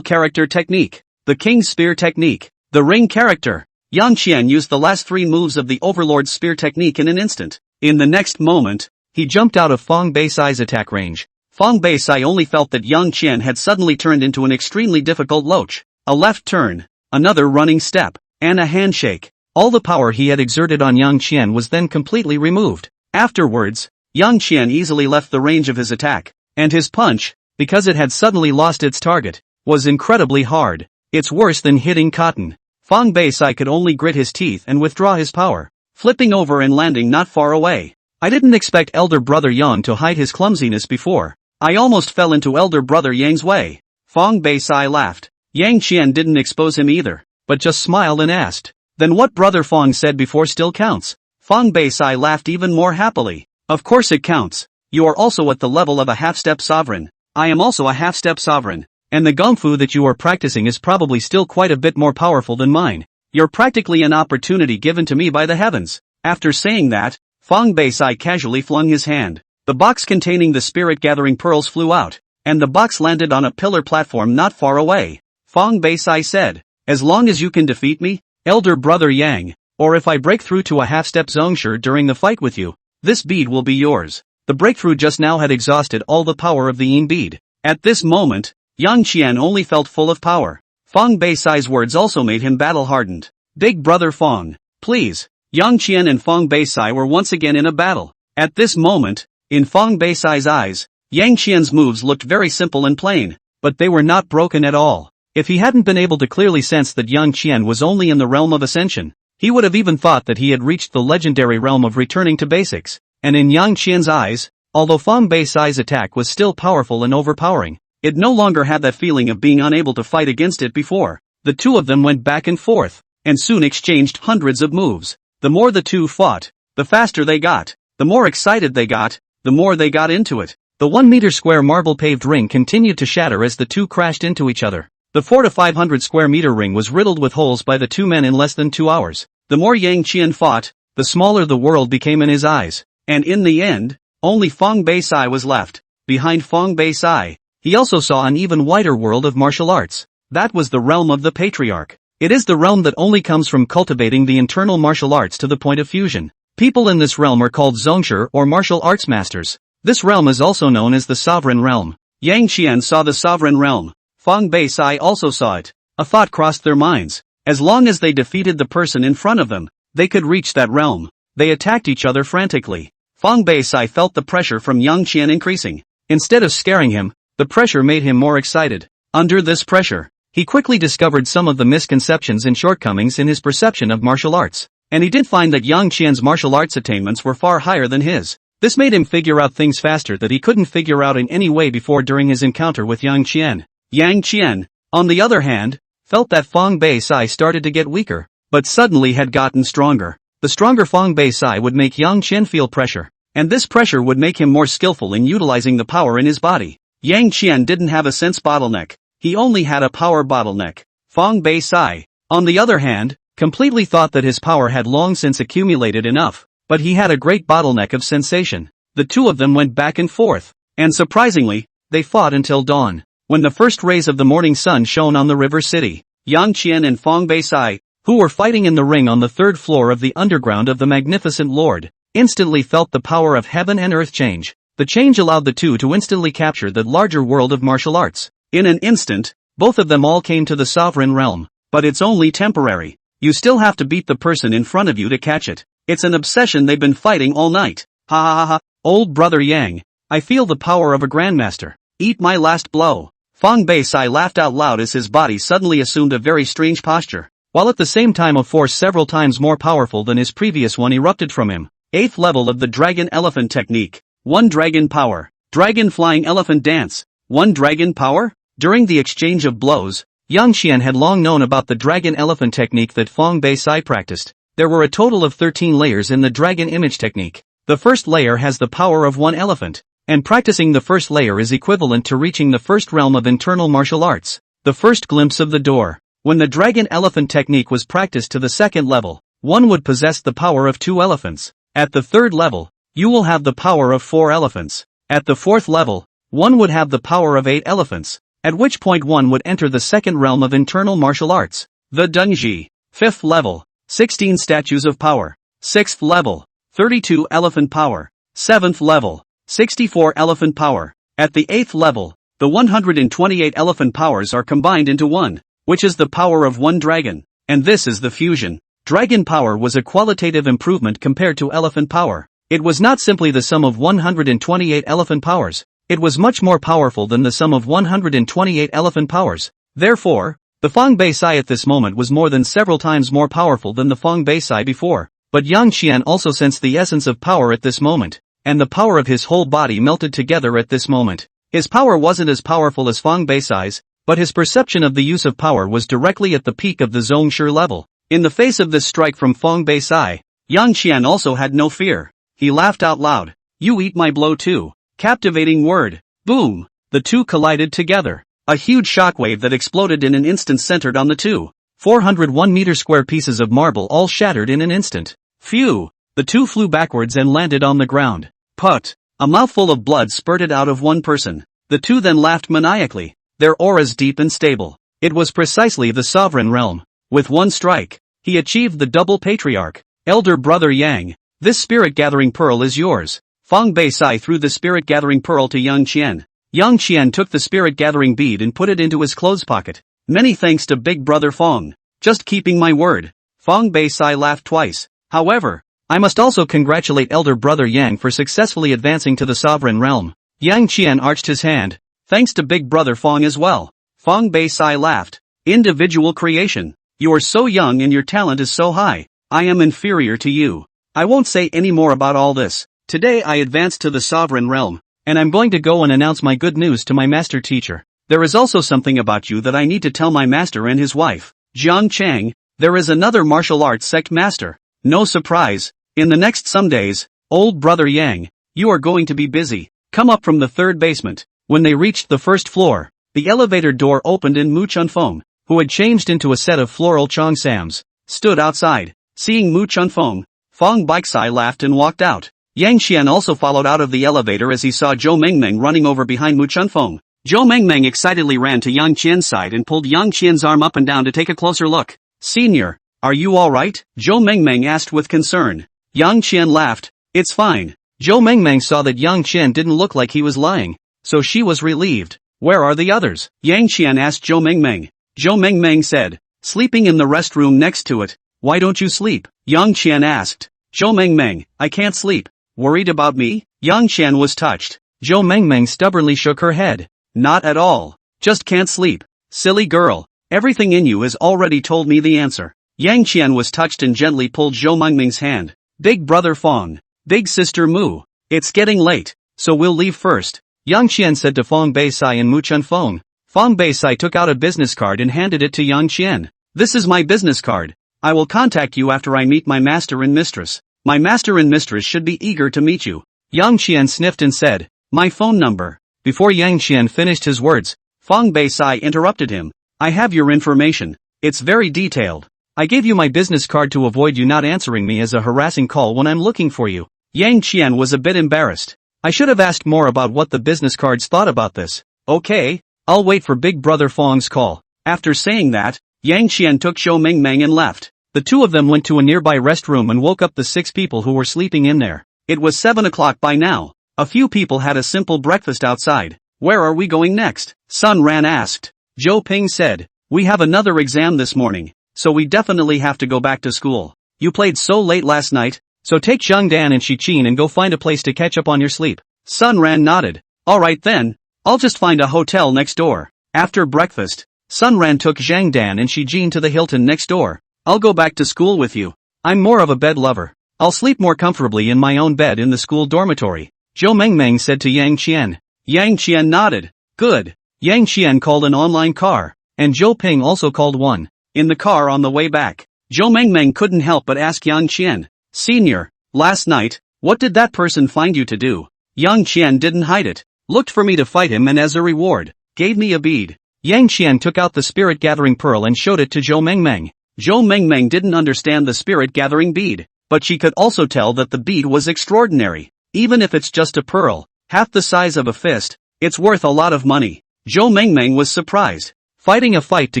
Character Technique. The King's Spear Technique. The Ring Character. Yang Qian used the last 3 moves of the Overlord's Spear Technique in an instant. In the next moment, he jumped out of Fang Beisai's attack range. Fang Beisai only felt that Yang Qian had suddenly turned into an extremely difficult loach. A left turn, another running step, and a handshake. All the power he had exerted on Yang Qian was then completely removed. Afterwards, Yang Qian easily left the range of his attack, and his punch, because it had suddenly lost its target, was incredibly hard. It's worse than hitting cotton. Fang Beisai could only grit his teeth and withdraw his power, flipping over and landing not far away. I didn't expect elder brother Yang to hide his clumsiness before. I almost fell into elder brother Yang's way. Fang Beisai laughed. Yang Qian didn't expose him either, but just smiled and asked, "Then what brother Fang said before still counts?" Fang Beisai laughed even more happily. "Of course it counts. You are also at the level of a half-step sovereign. I am also a half-step sovereign. And the gongfu that you are practicing is probably still quite a bit more powerful than mine. You're practically an opportunity given to me by the heavens." After saying that, Fang Beisai casually flung his hand. The box containing the spirit-gathering pearls flew out, and the box landed on a pillar platform not far away. Fang Beisai said, "As long as you can defeat me, elder brother Yang, or if I break through to a half-step zongsher during the fight with you, this bead will be yours." The breakthrough just now had exhausted all the power of the Yin bead. At this moment, Yang Qian only felt full of power. Fang Beisai's words also made him battle-hardened. "Big brother Fang, please." Yang Qian and Fang Beisai were once again in a battle. At this moment, in Fang Beisai's eyes, Yang Qian's moves looked very simple and plain, but they were not broken at all. If he hadn't been able to clearly sense that Yang Qian was only in the realm of ascension, he would have even thought that he had reached the legendary realm of returning to basics. And in Yang Qian's eyes, although Fang Beisai's attack was still powerful and overpowering, it no longer had that feeling of being unable to fight against it before. The two of them went back and forth, and soon exchanged hundreds of moves. The more the two fought, the faster they got, the more excited they got, the more they got into it. The 1-meter square marble-paved ring continued to shatter as the two crashed into each other. The 400 to 500 square meter ring was riddled with holes by the two men in less than 2 hours. The more Yang Qian fought, the smaller the world became in his eyes. And in the end, only Fang Beisai was left. Behind Fang Beisai, he also saw an even wider world of martial arts. That was the realm of the patriarch. It is the realm that only comes from cultivating the internal martial arts to the point of fusion. People in this realm are called zongsher or martial arts masters. This realm is also known as the sovereign realm. Yang Qian saw the sovereign realm. Fang Beisai also saw it. A thought crossed their minds. As long as they defeated the person in front of them, they could reach that realm. They attacked each other frantically. Fang Beisai felt the pressure from Yang Qian increasing. Instead of scaring him, the pressure made him more excited. Under this pressure, he quickly discovered some of the misconceptions and shortcomings in his perception of martial arts. And he did find that Yang Qian's martial arts attainments were far higher than his. This made him figure out things faster that he couldn't figure out in any way before during his encounter with Yang Qian. Yang Qian, on the other hand, felt that Fang Beisai started to get weaker, but suddenly had gotten stronger. The stronger Fang Beisai would make Yang Qian feel pressure, and this pressure would make him more skillful in utilizing the power in his body. Yang Qian didn't have a sense bottleneck, he only had a power bottleneck. Fang Beisai, on the other hand, completely thought that his power had long since accumulated enough, but he had a great bottleneck of sensation. The two of them went back and forth, and surprisingly, they fought until dawn. When the first rays of the morning sun shone on the river city, Yang Qian and Fang Beisai, who were fighting in the ring on the 3rd floor of the underground of the magnificent lord, instantly felt the power of heaven and earth change. The change allowed the two to instantly capture the larger world of martial arts. In an instant, both of them all came to the sovereign realm. But it's only temporary. You still have to beat the person in front of you to catch it. It's an obsession they've been fighting all night. Ha ha ha ha. Old brother Yang, I feel the power of a grandmaster. Eat my last blow. Fang Beisai laughed out loud as his body suddenly assumed a very strange posture, while at the same time a force several times more powerful than his previous one erupted from him. 8th level of the Dragon Elephant Technique. 1 Dragon Power. Dragon Flying Elephant Dance. 1 Dragon Power? During the exchange of blows, Yang Qian had long known about the Dragon Elephant Technique that Fang Beisai practiced. There were a total of 13 layers in the Dragon Image Technique. The first layer has the power of 1 elephant, and practicing the first layer is equivalent to reaching the first realm of internal martial arts. The first glimpse of the door. When the Dragon Elephant Technique was practiced to the second level, one would possess the power of 2 elephants. At the third level, you will have the power of 4 elephants. At the fourth level, one would have the power of 8 elephants, at which point one would enter the second realm of internal martial arts. The Dunji. 5th level, 16 Statues of Power. 6th level, 32 Elephant Power. 7th level, 64 Elephant Power. At the 8th level, the 128 Elephant Powers are combined into one, which is the power of 1 dragon, and this is the fusion. Dragon Power was a qualitative improvement compared to Elephant Power. It was not simply the sum of 128 Elephant Powers, it was much more powerful than the sum of 128 Elephant Powers. Therefore, the Fang Beisai at this moment was more than several times more powerful than the Fang Beisai before. But Yang Qian also sensed the essence of power at this moment, and the power of his whole body melted together at this moment. His power wasn't as powerful as Fang Beisai's, but his perception of the use of power was directly at the peak of the Zhongshi level. In the face of this strike from Fang Beisai, Yang Qian also had no fear. He laughed out loud. You eat my blow too. Captivating word. Boom! The two collided together. A huge shockwave that exploded in an instant centered on the two. 401 meter square pieces of marble all shattered in an instant. Phew! The two flew backwards and landed on the ground. Put! A mouthful of blood spurted out of one person. The two then laughed maniacally, their auras deep and stable. It was precisely the sovereign realm. With one strike, he achieved the double patriarch. Elder brother Yang, this spirit-gathering pearl is yours. Fang Beisai threw the spirit-gathering pearl to Yang Qian. Yang Qian took the spirit-gathering bead and put it into his clothes pocket. Many thanks to big brother Fang. Just keeping my word. Fang Beisai laughed twice. However, I must also congratulate elder brother Yang for successfully advancing to the sovereign realm. Yang Qian arched his hand. Thanks to big brother Fang as well. Fang Beisai laughed. Individual creation. You are so young and your talent is so high. I am inferior to you. I won't say any more about all this. Today I advanced to the sovereign realm, and I'm going to go and announce my good news to my master teacher. There is also something about you that I need to tell my master and his wife. Jiang Chang, there is another martial arts sect master. No surprise, in the next some days, old brother Yang, you are going to be busy. Come up from the third basement. When they reached the first floor, the elevator door opened and Mu Chunfeng, who had changed into a set of floral cheongsams, stood outside. Seeing Mu Chunfeng, Fang Beisai laughed and walked out. Yang Qian also followed out of the elevator as he saw Zhou Mengmeng running over behind Mu Chunfeng. Zhou Mengmeng excitedly ran to Yang Qian's side and pulled Yang Qian's arm up and down to take a closer look. Senior, are you alright? Zhou Mengmeng asked with concern. Yang Qian laughed. It's fine. Zhou Mengmeng saw that Yang Qian didn't look like he was lying, so she was relieved. Where are the others? Yang Qian asked Zhou Mengmeng. Zhou Mengmeng said, sleeping in the restroom next to it. Why don't you sleep? Yang Qian asked. Zhou Mengmeng, I can't sleep. Worried about me? Yang Qian was touched. Zhou Mengmeng stubbornly shook her head. Not at all. Just can't sleep. Silly girl. Everything in you has already told me the answer. Yang Qian was touched and gently pulled Zhou Mengmeng's hand. Big brother Fang. Big sister Mu. It's getting late, so we'll leave first. Yang Qian said to Fang Beisai and Mu Chunfeng. Fang Beisai took out a business card and handed it to Yang Qian. This is my business card. I will contact you after I meet my master and mistress. My master and mistress should be eager to meet you. Yang Qian sniffed and said, my phone number. Before Yang Qian finished his words, Fang Beisai interrupted him. I have your information. It's very detailed. I gave you my business card to avoid you not answering me as a harassing call when I'm looking for you. Yang Qian was a bit embarrassed. I should have asked more about what the business cards thought about this. Okay, I'll wait for big brother Fang's call. After saying that, Yang Qian took Zhou Mengmeng and left. The two of them went to a nearby restroom and woke up the 6 people who were sleeping in there. It was 7 o'clock by now. A few people had a simple breakfast outside. Where are we going next? Sun Ran asked. Zhou Ping said, we have another exam this morning, so we definitely have to go back to school. You played so late last night, so take Zhang Dan and Qin and go find a place to catch up on your sleep. Sun Ran nodded. Alright then, I'll just find a hotel next door. After breakfast, Sun Ran took Zhang Dan and Shi Jin to the Hilton next door. I'll go back to school with you. I'm more of a bed lover. I'll sleep more comfortably in my own bed in the school dormitory, Zhou Mengmeng said to Yang Qian. Yang Qian nodded. Good. Yang Qian called an online car, and Zhou Ping also called one. In the car on the way back, Zhou Mengmeng couldn't help but ask Yang Qian, Senior, last night, what did that person find you to do? Yang Qian didn't hide it, looked for me to fight him and as a reward, gave me a bead. Yang Qian took out the spirit-gathering pearl and showed it to Zhou Mengmeng. Zhou Mengmeng didn't understand the spirit-gathering bead, but she could also tell that the bead was extraordinary. Even if it's just a pearl, half the size of a fist, it's worth a lot of money. Zhou Mengmeng was surprised. Fighting a fight to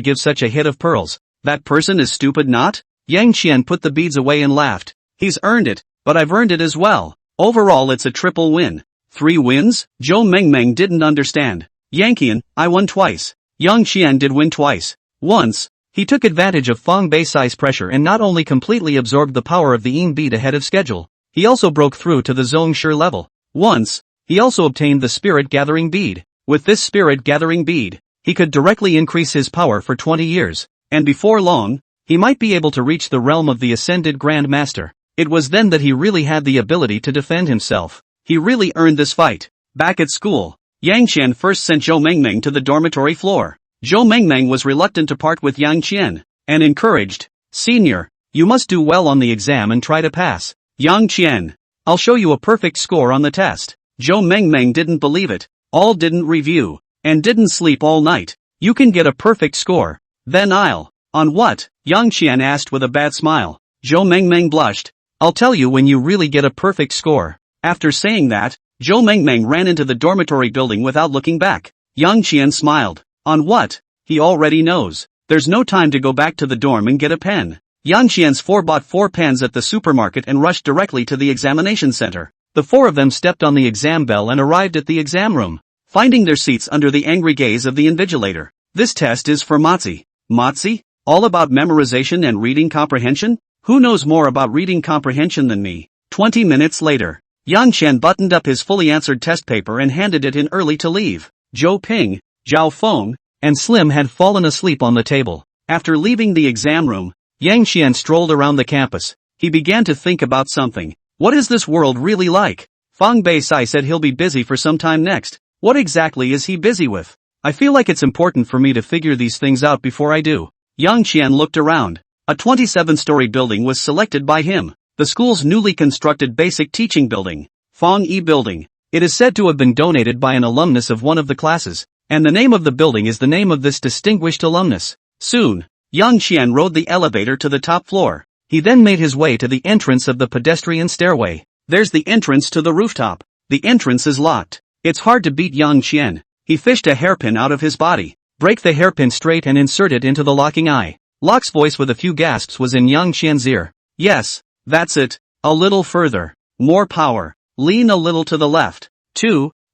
give such a hit of pearls, that person is stupid not? Yang Qian put the beads away and laughed. He's earned it, but I've earned it as well. Overall it's a triple win. 3 wins? Zhou Mengmeng didn't understand. Yang Qian, I won twice. Yang Qian did win twice. Once, he took advantage of Fang Beisai's pressure and not only completely absorbed the power of the Yin bead ahead of schedule, he also broke through to the Zhong Shi level. Once, he also obtained the spirit-gathering bead. With this spirit-gathering bead, he could directly increase his power for 20 years, and before long, he might be able to reach the realm of the Ascended Grand Master. It was then that he really had the ability to defend himself. He really earned this fight. Back at school, Yang Qian first sent Zhou Mengmeng to the dormitory floor. Zhou Mengmeng was reluctant to part with Yang Qian, and encouraged, Senior, you must do well on the exam and try to pass. Yang Qian, I'll show you a perfect score on the test. Zhou Mengmeng didn't believe it. All didn't review, and didn't sleep all night. You can get a perfect score. Then I'll. On what? Yang Qian asked with a bad smile. Zhou Mengmeng blushed. I'll tell you when you really get a perfect score. After saying that, Zhou Mengmeng ran into the dormitory building without looking back. Yang Qian smiled. On what? He already knows. There's no time to go back to the dorm and get a pen. Yang Qian's 4 bought 4 pens at the supermarket and rushed directly to the examination center. The 4 of them stepped on the exam bell and arrived at the exam room, finding their seats under the angry gaze of the invigilator. This test is for Motzi. Motzi? All about memorization and reading comprehension? Who knows more about reading comprehension than me? 20 minutes later, Yang Qian buttoned up his fully answered test paper and handed it in early to leave. Zhou Ping, Zhao Feng, and Slim had fallen asleep on the table. After leaving the exam room, Yang Qian strolled around the campus. He began to think about something. What is this world really like? Fang Beisai said he'll be busy for some time next. What exactly is he busy with? I feel like it's important for me to figure these things out before I do. Yang Qian looked around. A 27-story building was selected by him. The school's newly constructed basic teaching building, Fang Yi Building. It is said to have been donated by an alumnus of one of the classes, and the name of the building is the name of this distinguished alumnus. Soon, Yang Qian rode the elevator to the top floor. He then made his way to the entrance of the pedestrian stairway. There's the entrance to the rooftop. The entrance is locked. It's hard to beat Yang Qian. He fished a hairpin out of his body, break the hairpin straight and insert it into the locking eye. Locke's voice with a few gasps was in Yang Qian's ear. Yes, that's it. A little further. More power. Lean a little to the left.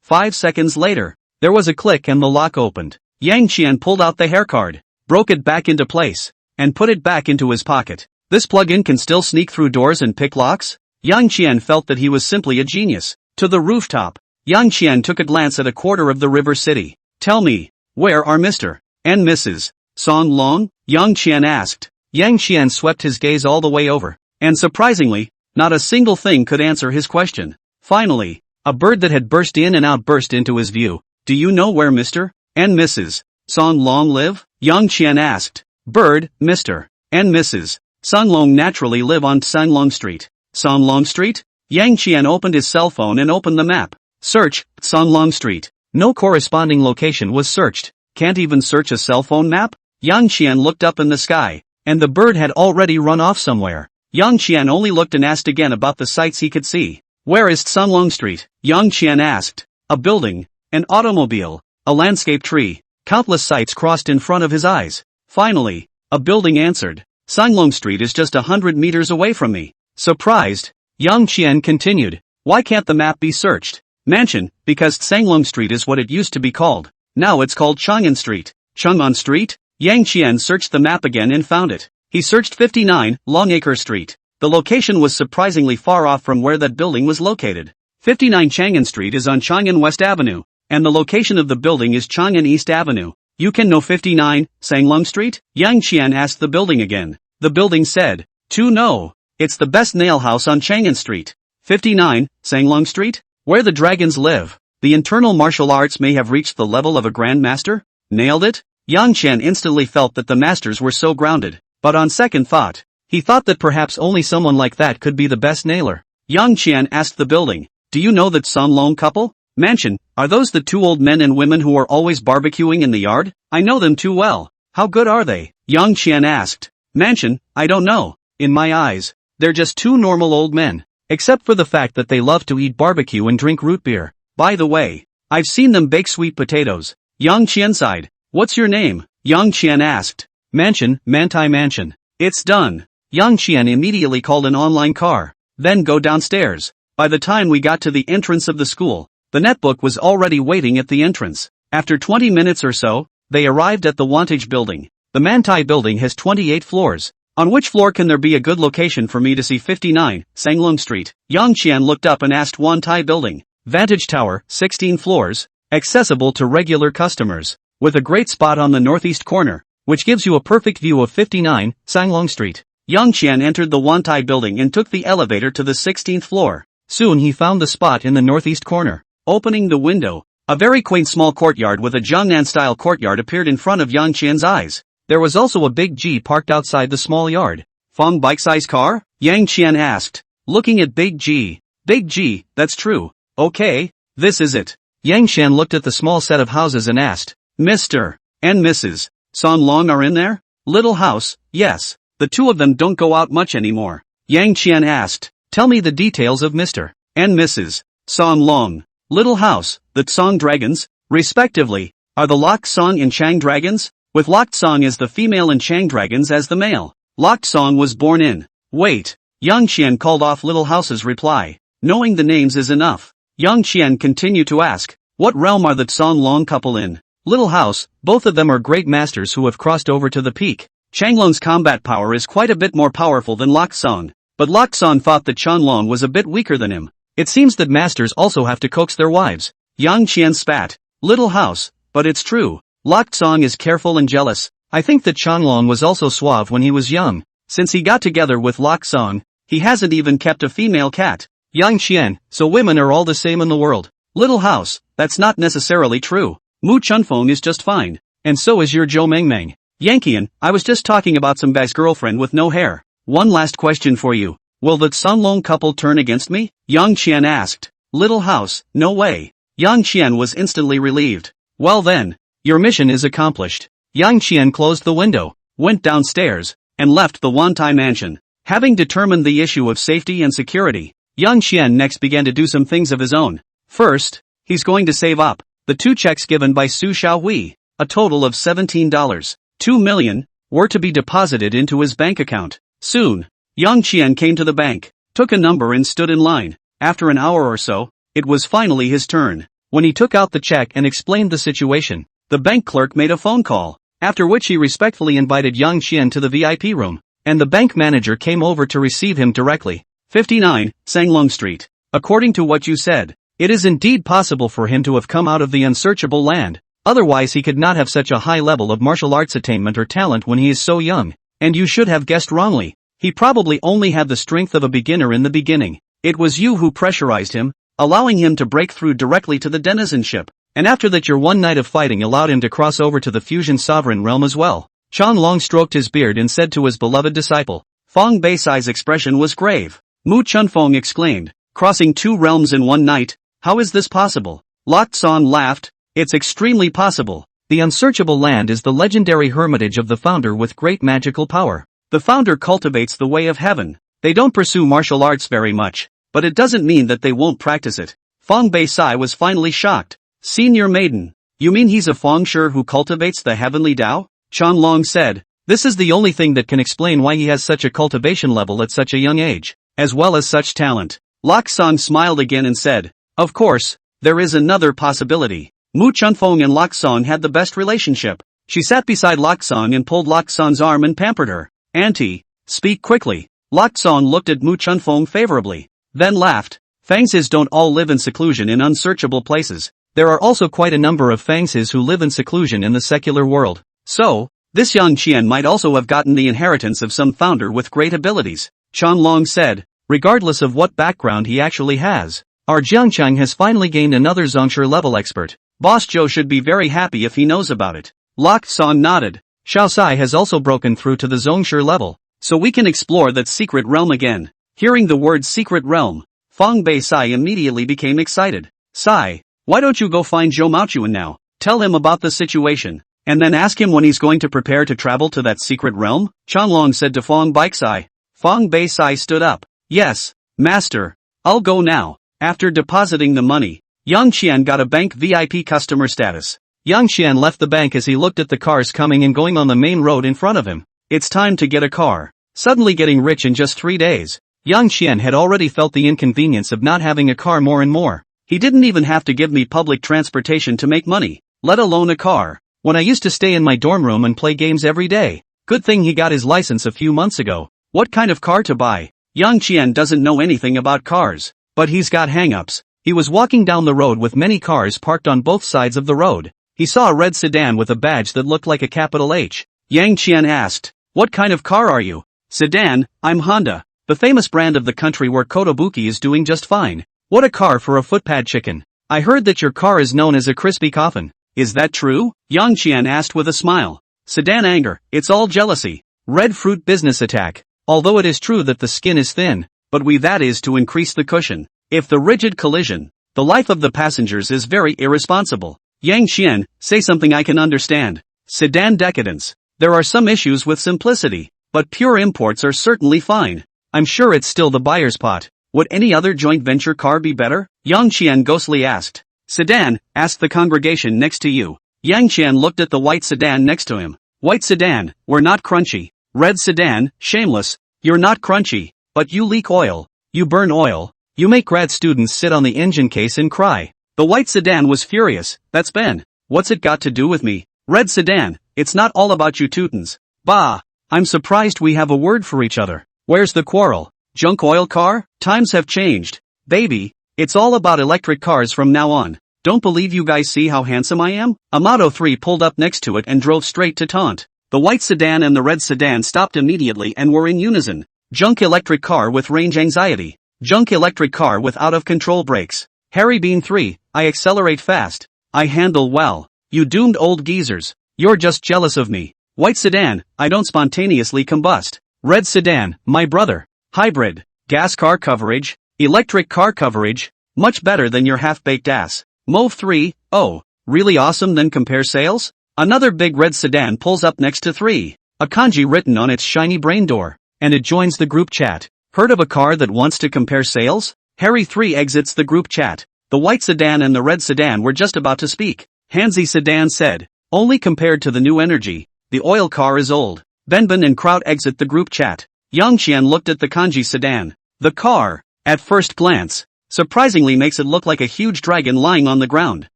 5 seconds later, there was a click and the lock opened. Yang Qian pulled out the hair card, broke it back into place, and put it back into his pocket. This plug-in can still sneak through doors and pick locks? Yang Qian felt that he was simply a genius. To the rooftop, Yang Qian took a glance at a quarter of the river city. Tell me, where are Mr. and Mrs. Song Long? Yang Qian asked. Yang Qian swept his gaze all the way over, and surprisingly, not a single thing could answer his question. Finally, a bird that had burst in and out burst into his view. Do you know where Mr. and Mrs. Song Long live? Yang Qian asked. Bird, Mr. and Mrs. Song Long naturally live on Sanglong Street. Sanglong Street? Yang Qian opened his cell phone and opened the map. Search, Sanglong Street. No corresponding location was searched. Can't even search a cell phone map? Yang Qian looked up in the sky, and the bird had already run off somewhere. Yang Qian only looked and asked again about the sights he could see. Where is Sanglong Street? Yang Qian asked. A building, an automobile, a landscape tree. Countless sights crossed in front of his eyes. Finally, a building answered. Sanglong Street is just 100 meters away from me. Surprised, Yang Qian continued. Why can't the map be searched? Mansion, because Sanglong Street is what it used to be called. Now it's called Chang'an Street. Chang'an Street? Yang Qian searched the map again and found it. He searched 59, Longacre Street. The location was surprisingly far off from where that building was located. 59 Chang'an Street is on Chang'an West Avenue, and the location of the building is Chang'an East Avenue. You can know 59, Sanglong Street? Yang Qian asked the building again. The building said, no. It's the best nail house on Chang'an Street. 59, Sanglong Street? Where the dragons live. The internal martial arts may have reached the level of a grandmaster? Nailed it? Yang Qian instantly felt that the masters were so grounded, but on second thought, he thought that perhaps only someone like that could be the best nailer. Yang Qian asked the building, do you know that Sanglong couple? Mansion, are those the two old men and women who are always barbecuing in the yard? I know them too well. How good are they? Yang Qian asked. Mansion, I don't know. In my eyes, they're just two normal old men. Except for the fact that they love to eat barbecue and drink root beer. By the way, I've seen them bake sweet potatoes. Yang Qian sighed. What's your name? Yang Qian asked. Mansion, Mantai Mansion. It's done. Yang Qian immediately called an online car. Then go downstairs. By the time we got to the entrance of the school, the netbook was already waiting at the entrance. After 20 minutes or so, they arrived at the Wantage building. The Mantai building has 28 floors. On which floor can there be a good location for me to see 59, Sanglong Street? Yang Qian looked up and asked Wantai building. Vantage Tower, 16 floors, accessible to regular customers, with a great spot on the northeast corner, which gives you a perfect view of 59, Sanglong Street. Yang Qian entered the Wantai building and took the elevator to the 16th floor. Soon he found the spot in the northeast corner. Opening the window, a very quaint small courtyard with a Jiangnan-style courtyard appeared in front of Yang Qian's eyes. There was also a big G parked outside the small yard. Fong bike-size car? Yang Qian asked, looking at Big G. Big G, that's true. Okay, this is it. Yang Qian looked at the small set of houses and asked, Mr. and Mrs. Sanglong are in there? Little house, yes. The two of them don't go out much anymore. Yang Qian asked, tell me the details of Mr. and Mrs. Sanglong. Little house, the Song dragons, respectively, are the Locked Song and Chang dragons, with Locked Song as the female and Chang dragons as the male. Locked Song was born in. Wait. Yang Qian called off Little House's reply. Knowing the names is enough. Yang Qian continued to ask, what realm are the Sanglong couple in? Little House, both of them are great masters who have crossed over to the peak. Changlong's combat power is quite a bit more powerful than Locked Song, but Locked Song thought that Changlong was a bit weaker than him. It seems that masters also have to coax their wives. Yang Qian spat. Little House, but it's true. Locked Song is careful and jealous. I think that Changlong was also suave when he was young. Since he got together with Locked Song, he hasn't even kept a female cat. Yang Qian, so women are all the same in the world. Little House, that's not necessarily true. Mu Chunfeng is just fine. And so is your Zhou Mengmeng. Yankian, I was just talking about some guy's girlfriend with no hair. One last question for you. Will the Sanglong couple turn against me? Yang Qian asked. Little House, no way. Yang Qian was instantly relieved. Well then, your mission is accomplished. Yang Qian closed the window, went downstairs, and left the Wantai mansion. Having determined the issue of safety and security, Yang Qian next began to do some things of his own. First, he's going to save up the 2 checks given by Su Xiaohui, a total of $17. 2 million, were to be deposited into his bank account. Soon, Yang Qian came to the bank, took a number and stood in line. After an hour or so, it was finally his turn. When he took out the check and explained the situation, the bank clerk made a phone call, after which he respectfully invited Yang Qian to the VIP room, and the bank manager came over to receive him directly. 59, Sanglong Street. According to what you said, it is indeed possible for him to have come out of the unsearchable land. Otherwise he could not have such a high level of martial arts attainment or talent when he is so young. And you should have guessed wrongly. He probably only had the strength of a beginner in the beginning. It was you who pressurized him, allowing him to break through directly to the denizenship. And after that your one night of fighting allowed him to cross over to the fusion sovereign realm as well. Changlong stroked his beard and said to his beloved disciple. Fong Beisai's expression was grave. Mu Chunfeng exclaimed, crossing 2 realms in one night, how is this possible? Locked Song laughed, it's extremely possible. The unsearchable land is the legendary hermitage of the founder with great magical power. The founder cultivates the way of heaven. They don't pursue martial arts very much, but it doesn't mean that they won't practice it. Fong Beisai was finally shocked. Senior maiden, you mean he's a Feng Shi who cultivates the heavenly Tao? Changlong said, this is the only thing that can explain why he has such a cultivation level at such a young age, as well as such talent. Lock Song smiled again and said, of course, there is another possibility. Mu Chunfeng and Lock Song had the best relationship. She sat beside Lock Song and pulled Lock Song's arm and pampered her. Auntie, speak quickly. Lock Song looked at Mu Chunfeng favorably, then laughed. Fangsis don't all live in seclusion in unsearchable places. There are also quite a number of Fangses who live in seclusion in the secular world. So, this Yang Qian might also have gotten the inheritance of some founder with great abilities, Chan Long said, regardless of what background he actually has. Our Jiangchang has finally gained another Zhongsher level expert. Boss Zhou should be very happy if he knows about it. Lok Song nodded. Xiaosai has also broken through to the Zhongsher level. So we can explore that secret realm again. Hearing the word secret realm, Fang Bei Sai immediately became excited. Sai, why don't you go find Zhou Maochuan now? Tell him about the situation, and then ask him when he's going to prepare to travel to that secret realm? Chanlong said to Fang Baisai. Fang Bei Sai stood up. Yes, master. I'll go now. After depositing the money, Yang Qian got a bank VIP customer status. Yang Qian left the bank as he looked at the cars coming and going on the main road in front of him. It's time to get a car. Suddenly getting rich in just 3 days. Yang Qian had already felt the inconvenience of not having a car more and more. He didn't even have to give me public transportation to make money, let alone a car. When I used to stay in my dorm room and play games every day. Good thing he got his license a few months ago. What kind of car to buy? Yang Qian doesn't know anything about cars, but he's got hang-ups. He was walking down the road with many cars parked on both sides of the road. He saw a red sedan with a badge that looked like a capital H. Yang Qian asked, "What kind of car are you?" "Sedan, I'm Honda, the famous brand of the country where Kotobuki is doing just fine." "What a car for a footpad chicken. I heard that your car is known as a crispy coffin." "Is that true?" Yang Qian asked with a smile. "Sedan anger, it's all jealousy." "Red fruit business attack. Although it is true that the skin is thin, but that is to increase the cushion. If the rigid collision, the life of the passengers is very irresponsible." "Yang Qian, say something I can understand." "Sedan decadence. There are some issues with simplicity, but pure imports are certainly fine." "I'm sure it's still the buyer's pot." "Would any other joint venture car be better?" Yang Qian ghostly asked. "Sedan, ask the congregation next to you." Yang Qian looked at the white sedan next to him. "White sedan, we're not crunchy." "Red sedan, shameless. You're not crunchy, but you leak oil. You burn oil. You make grad students sit on the engine case and cry." The white sedan was furious. "That's Ben. What's it got to do with me?" "Red sedan, it's not all about you Teutons." "Bah, I'm surprised we have a word for each other. Where's the quarrel?" "Junk oil car? Times have changed. Baby, it's all about electric cars from now on. Don't believe you guys see how handsome I am?" A Model 3 pulled up next to it and drove straight to taunt. The white sedan and the red sedan stopped immediately and were in unison. "Junk electric car with range anxiety. Junk electric car with out-of-control brakes. Harry Bean 3, I accelerate fast. I handle well. You doomed old geezers. You're just jealous of me." "White sedan, I don't spontaneously combust." "Red sedan, my brother." "Hybrid. Gas car coverage. Electric car coverage. Much better than your half-baked ass." "Mauve 3, oh, really awesome then compare sales?" Another big red sedan pulls up next to 3. A kanji written on its shiny brain door. And it joins the group chat. "Heard of a car that wants to compare sales?" Harry 3 exits the group chat. The white sedan and the red sedan were just about to speak. Hansi sedan said, "Only compared to the new energy, the oil car is old." Benben and Kraut exit the group chat. Yang Qian looked at the kanji sedan. The car, at first glance, surprisingly makes it look like a huge dragon lying on the ground.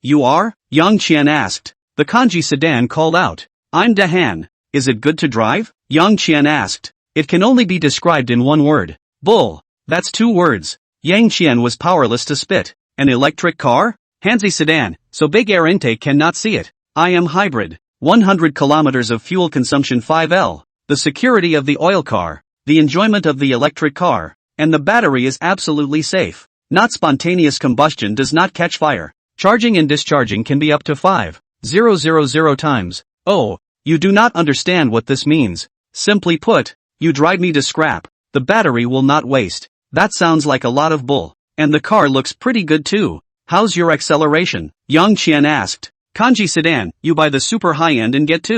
"You are?" Yang Qian asked. The kanji sedan called out. "I'm Dahan. Is it good to drive?" Yang Qian asked. "It can only be described in one word. Bull. That's 2 words. Yang Qian was powerless to spit. "An electric car?" Hansi sedan, so big air intake cannot see it. "I am hybrid. 100 kilometers of fuel consumption 5L. The security of the oil car, the enjoyment of the electric car, and the battery is absolutely safe. Not spontaneous combustion does not catch fire. Charging and discharging can be up to 5,000 times. Oh, you do not understand what this means. Simply put, you drive me to scrap. The battery will not waste." "That sounds like a lot of bull. And the car looks pretty good too. How's your acceleration?" Yang Qian asked. "Kanji sedan, you buy the super high-end and get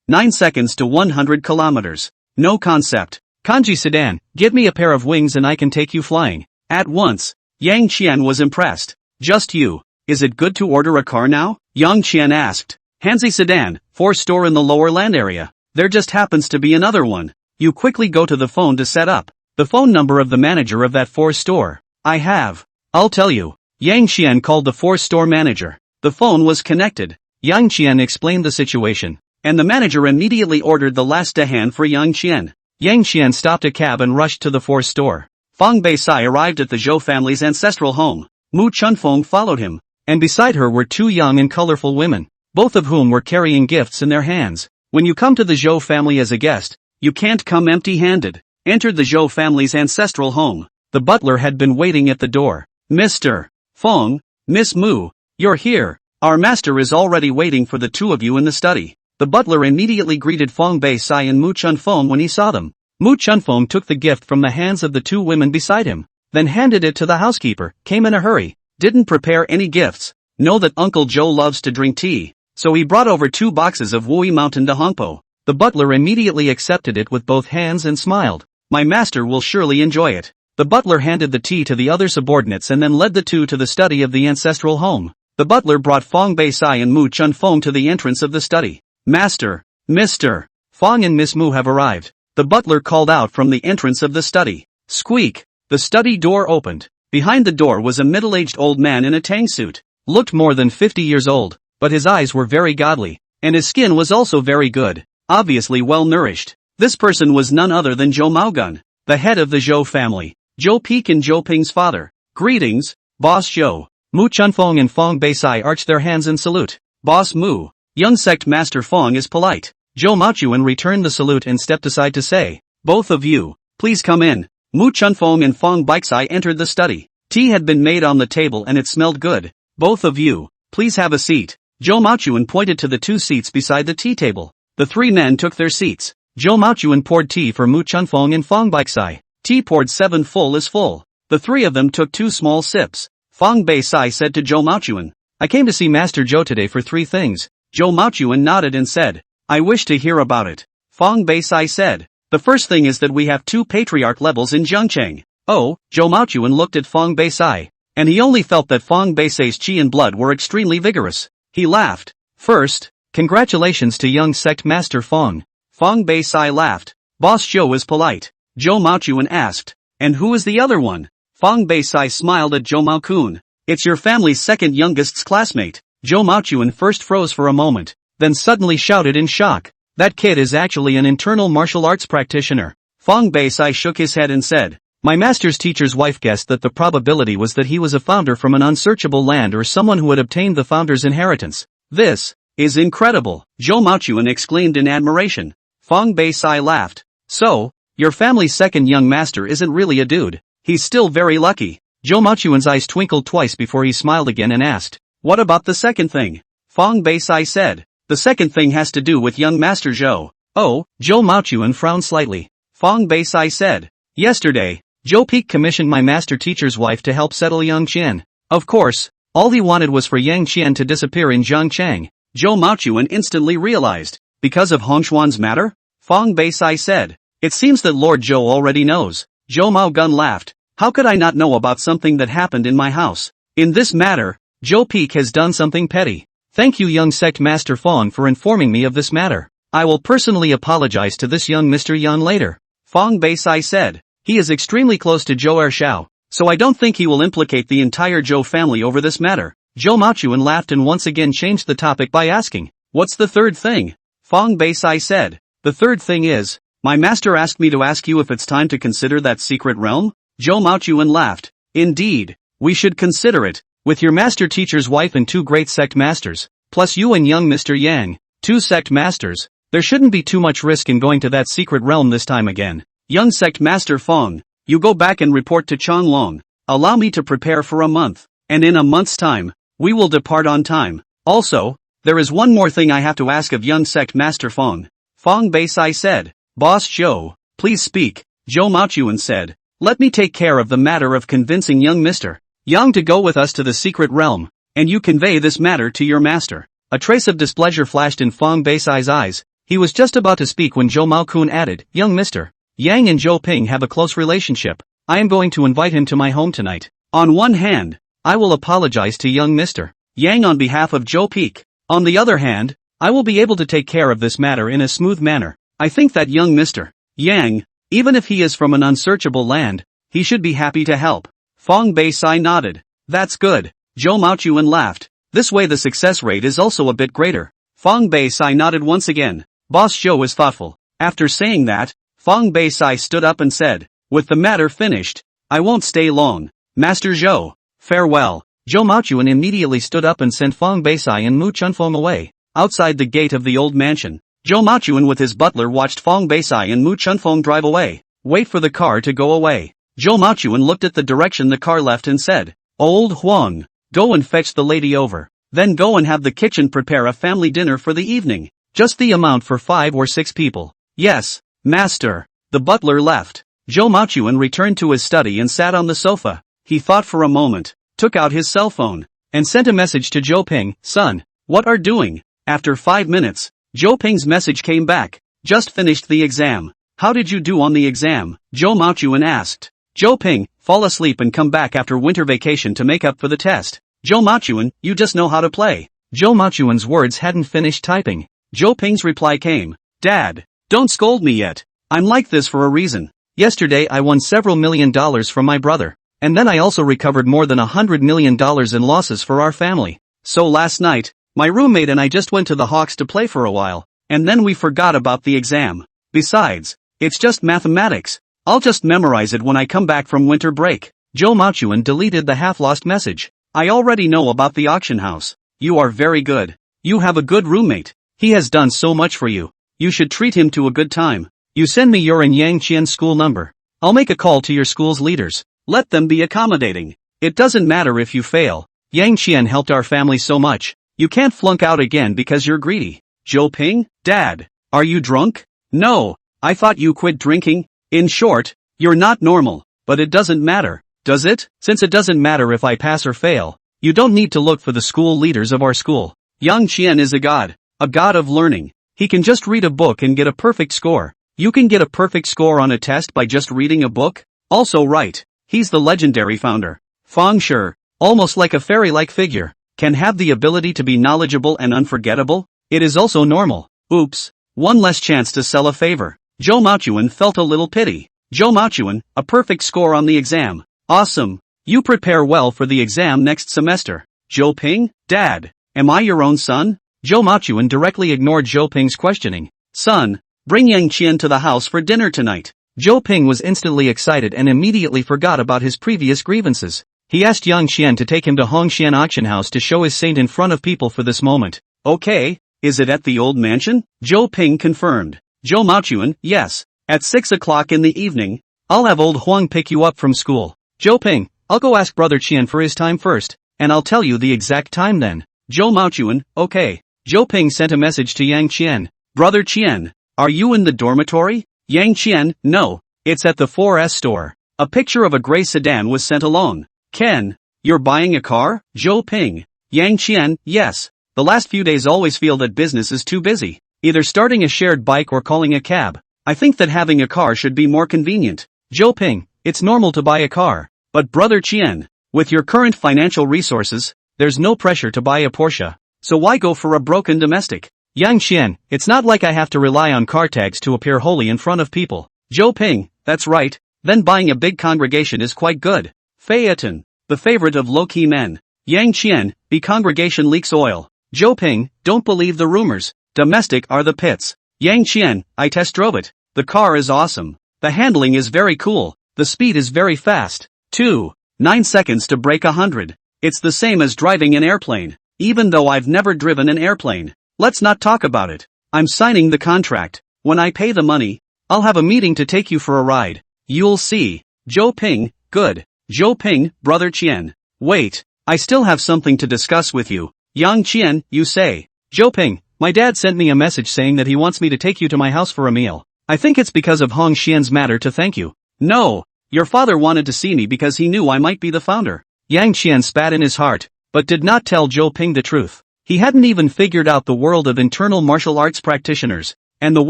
9 seconds to 100 kilometers. No concept." "Kanji sedan, give me a pair of wings and I can take you flying." At once, Yang Qian was impressed. "Just you. Is it good to order a car now?" Yang Qian asked. "Hansi sedan, 4 store in the lower land area. There just happens to be another one. You quickly go to the phone to set up. The phone number of the manager of that 4 store. I have. I'll tell you." Yang Qian called the 4 store manager. The phone was connected. Yang Qian explained the situation. And the manager immediately ordered the last Dahan for Yang Qian. Yang Qian stopped a cab and rushed to the 4 store. Fang Bei Sai arrived at the Zhou family's ancestral home. Mu Chunfeng followed him. and beside her were two young and colorful women, both of whom were carrying gifts in their hands. When you come to the Zhou family as a guest, you can't come empty-handed. Entered the Zhou family's ancestral home. The butler had been waiting at the door. Mr. Feng, Miss Mu, you're here. Our master is already waiting for the two of you in the study. The butler immediately greeted Feng Beisai and Mu Chunfeng when he saw them. Mu Chunfeng took the gift from the hands of the two women beside him, then handed it to the housekeeper, came in a hurry. Didn't prepare any gifts. Know that Uncle Joe loves to drink tea, so he brought over 2 boxes of Wui Mountain Dahongpo. The butler immediately accepted it with both hands and smiled. My master will surely enjoy it. The butler handed the tea to the other subordinates and then led the two to the study of the ancestral home. The butler brought Feng Beisai and Mu Chunfeng to the entrance of the study. Master, Mr. Feng and Miss Mu have arrived. The butler called out from the entrance of the study. Squeak! The study door opened. Behind the door was a middle-aged old man in a tang suit. Looked more than 50 years old, but his eyes were very godly, and his skin was also very good, obviously well-nourished. This person was none other than Zhou Maogun, the head of the Zhou family, Zhou Peak and Zhou Ping's father. Greetings, Boss Zhou. Mu Chunfeng and Feng Beisai arched their hands in salute. Boss Mu, young sect master Feng is polite. Zhou Maochuan returned the salute and stepped aside to say, both of you, please come in. Mu Chunfeng and Feng Beisai entered the study. Tea had been made on the table and it smelled good. Both of you, please have a seat. Zhou Maochuan pointed to the 2 seats beside the tea table. The 3 men took their seats. Zhou Maochuan poured tea for Mu Chunfeng and Feng Beisai. Tea poured 7 full is full. The 3 of them took 2 small sips. Feng Beisai said to Zhou Maochuan, I came to see Master Zhou today for 3 things. Zhou Maochuan nodded and said, I wish to hear about it. Feng Beisai said, the first thing is that we have 2 patriarch levels in Zhengcheng. Oh, Zhou Maochuan looked at Feng Beisai, and he only felt that Feng Beisai's qi and blood were extremely vigorous. He laughed. First, congratulations to young sect master Feng. Feng Beisai laughed. Boss Zhou is polite. Zhou Maochuan asked, and who is the other one? Feng Beisai smiled at Zhou Maokun. It's your family's second youngest's classmate. Zhou Maochuan first froze for a moment, then suddenly shouted in shock. That kid is actually an internal martial arts practitioner. Feng Beisai shook his head and said, my master's teacher's wife guessed that the probability was that he was a founder from an unsearchable land or someone who had obtained the founder's inheritance. This is incredible, Zhou Maochuan exclaimed in admiration. Feng Beisai laughed. So, your family's second young master isn't really a dude. He's still very lucky. Zhou Maochuan's eyes twinkled twice before he smiled again and asked, what about the second thing? Feng Beisai said, the second thing has to do with young master Zhou. Oh, Zhou Maochuan frowned slightly. Feng Beisai said, yesterday, Zhou Peak commissioned my master teacher's wife to help settle Yang Qian. Of course, all he wanted was for Yang Qian to disappear in Zhangchang. Zhou Maochuan instantly realized, because of Hongshuan's matter? Feng Beisai said, it seems that Lord Zhou already knows. Zhou Maogun laughed. How could I not know about something that happened in my house? In this matter, Zhou Peak has done something petty. Thank you young sect master Feng for informing me of this matter. I will personally apologize to this young Mr. Yan later. Feng Beisai said, he is extremely close to Zhou Ershao, so I don't think he will implicate the entire Zhou family over this matter. Zhou Maochuan laughed and once again changed the topic by asking, what's the third thing? Feng Beisai said, the third thing is, my master asked me to ask you if it's time to consider that secret realm? Zhou Maochuan laughed. Indeed, we should consider it. With your master teacher's wife and 2 great sect masters, plus you and young Mr. Yang, 2 sect masters, there shouldn't be too much risk in going to that secret realm this time again. Young sect master Feng, you go back and report to Changlong. Allow me to prepare for a month, and in a month's time, we will depart on time. Also, there is one more thing I have to ask of young sect master Feng. Feng Beisai said, Boss Zhou, please speak. Zhou Maochuan said, let me take care of the matter of convincing young Mr. Yang to go with us to the secret realm, and you convey this matter to your master. A trace of displeasure flashed in Feng Beisai's eyes. He was just about to speak when Zhou Maokun added, young Mr. Yang and Zhou Ping have a close relationship. I am going to invite him to my home tonight. On one hand, I will apologize to young Mr. Yang on behalf of Zhou Peak. On the other hand, I will be able to take care of this matter in a smooth manner. I think that young Mr. Yang, even if he is from an unsearchable land, he should be happy to help. Feng Beisai nodded. That's good. Zhou Maochuan laughed. This way the success rate is also a bit greater. Feng Beisai nodded once again. Boss Zhou is thoughtful. After saying that, Feng Beisai stood up and said, with the matter finished, I won't stay long. Master Zhou, farewell. Zhou Maochuan immediately stood up and sent Fong Beisai and Mu Chunfeng away. Outside the gate of the old mansion, Zhou Maochuan with his butler watched Fong Beisai and Mu Chunfeng drive away. Wait for the car to go away. Zhou Maochuan looked at the direction the car left and said, "Old Huang, go and fetch the lady over. Then go and have the kitchen prepare a family dinner for the evening. Just the amount for 5 or 6 people." "Yes, master." The butler left. Zhou Maochuan returned to his study and sat on the sofa. He thought for a moment, took out his cell phone, and sent a message to Zhou Ping, "Son, what are doing?" After 5 minutes, Zhou Ping's message came back. "Just finished the exam. How did you do on the exam?" Zhou Maochuan asked. Zhou Ping, fall asleep and come back after winter vacation to make up for the test. Zhou Maochuan, you just know how to play. Zhou Maochuan's words hadn't finished typing. Zhou Ping's reply came. "Dad, don't scold me yet. I'm like this for a reason. Yesterday I won several $1 million from my brother. And then I also recovered more than $100 million in losses for our family. So last night, my roommate and I just went to the Hawks to play for a while, and then we forgot about the exam. Besides, it's just mathematics. I'll just memorize it when I come back from winter break." Zhou Maochuan deleted the half-lost message. "I already know about the auction house. You are very good. You have a good roommate. He has done so much for you. You should treat him to a good time. You send me your and Yang Qian's school number. I'll make a call to your school's leaders. Let them be accommodating. It doesn't matter if you fail. Yang Qian helped our family so much. You can't flunk out again because you're greedy." "Zhou Ping, Dad, are you drunk?" "No, I thought you quit drinking. In short, you're not normal, but it doesn't matter, does it?" "Since it doesn't matter if I pass or fail, you don't need to look for the school leaders of our school. Yang Qian is a god of learning. He can just read a book and get a perfect score." "You can get a perfect score on a test by just reading a book?" "Also right. He's the legendary founder. Fang Shi, almost like a fairy-like figure, can have the ability to be knowledgeable and unforgettable. It is also normal." Oops, one less chance to sell a favor. Zhou Maochuan felt a little pity. "Zhou Maochuan, a perfect score on the exam. Awesome. You prepare well for the exam next semester." "Zhou Ping, Dad, am I your own son?" Zhou Maochuan directly ignored Zhou Ping's questioning. "Son, bring Yang Qian to the house for dinner tonight." Zhou Ping was instantly excited and immediately forgot about his previous grievances. He asked Yang Qian to take him to Hongxian auction house to show his saint in front of people for this moment. "Okay, is it at the old mansion?" Zhou Ping confirmed. Zhou Maochuan, "Yes, at 6 o'clock in the evening. I'll have old Huang pick you up from school." "Zhou Ping, I'll go ask Brother Qian for his time first, and I'll tell you the exact time then." Zhou Maochuan, "Okay." Zhou Ping sent a message to Yang Qian. "Brother Qian, are you in the dormitory?" Yang Qian, "No, it's at the 4S store." A picture of a gray sedan was sent along. "Ken, you're buying a car?" Zhou Ping. Yang Qian, "Yes. The last few days always feel that business is too busy. Either starting a shared bike or calling a cab. I think that having a car should be more convenient." Zhou Ping, "It's normal to buy a car. But Brother Qian, with your current financial resources, there's no pressure to buy a Porsche. So why go for a broken domestic?" Yang Qian, "It's not like I have to rely on car tags to appear holy in front of people." Zhou Ping, "That's right. Then buying a big congregation is quite good. Phaeton, the favorite of low-key men." Yang Qian, "The congregation leaks oil." Zhou Ping, "Don't believe the rumors. Domestic are the pits." Yang Qian, "I test drove it. The car is awesome. The handling is very cool. The speed is very fast. 2.9 seconds to break 100. It's the same as driving an airplane. Even though I've never driven an airplane. Let's not talk about it. I'm signing the contract. When I pay the money, I'll have a meeting to take you for a ride. You'll see." Zhou Ping, "Good." Zhou Ping, "Brother Qian. Wait, I still have something to discuss with you." Yang Qian, "You say." Zhou Ping, "My dad sent me a message saying that he wants me to take you to my house for a meal. I think it's because of Hong Xian's matter to thank you." "No, your father wanted to see me because he knew I might be the founder." Yang Qian spat in his heart, but did not tell Zhou Ping the truth. He hadn't even figured out the world of internal martial arts practitioners, and the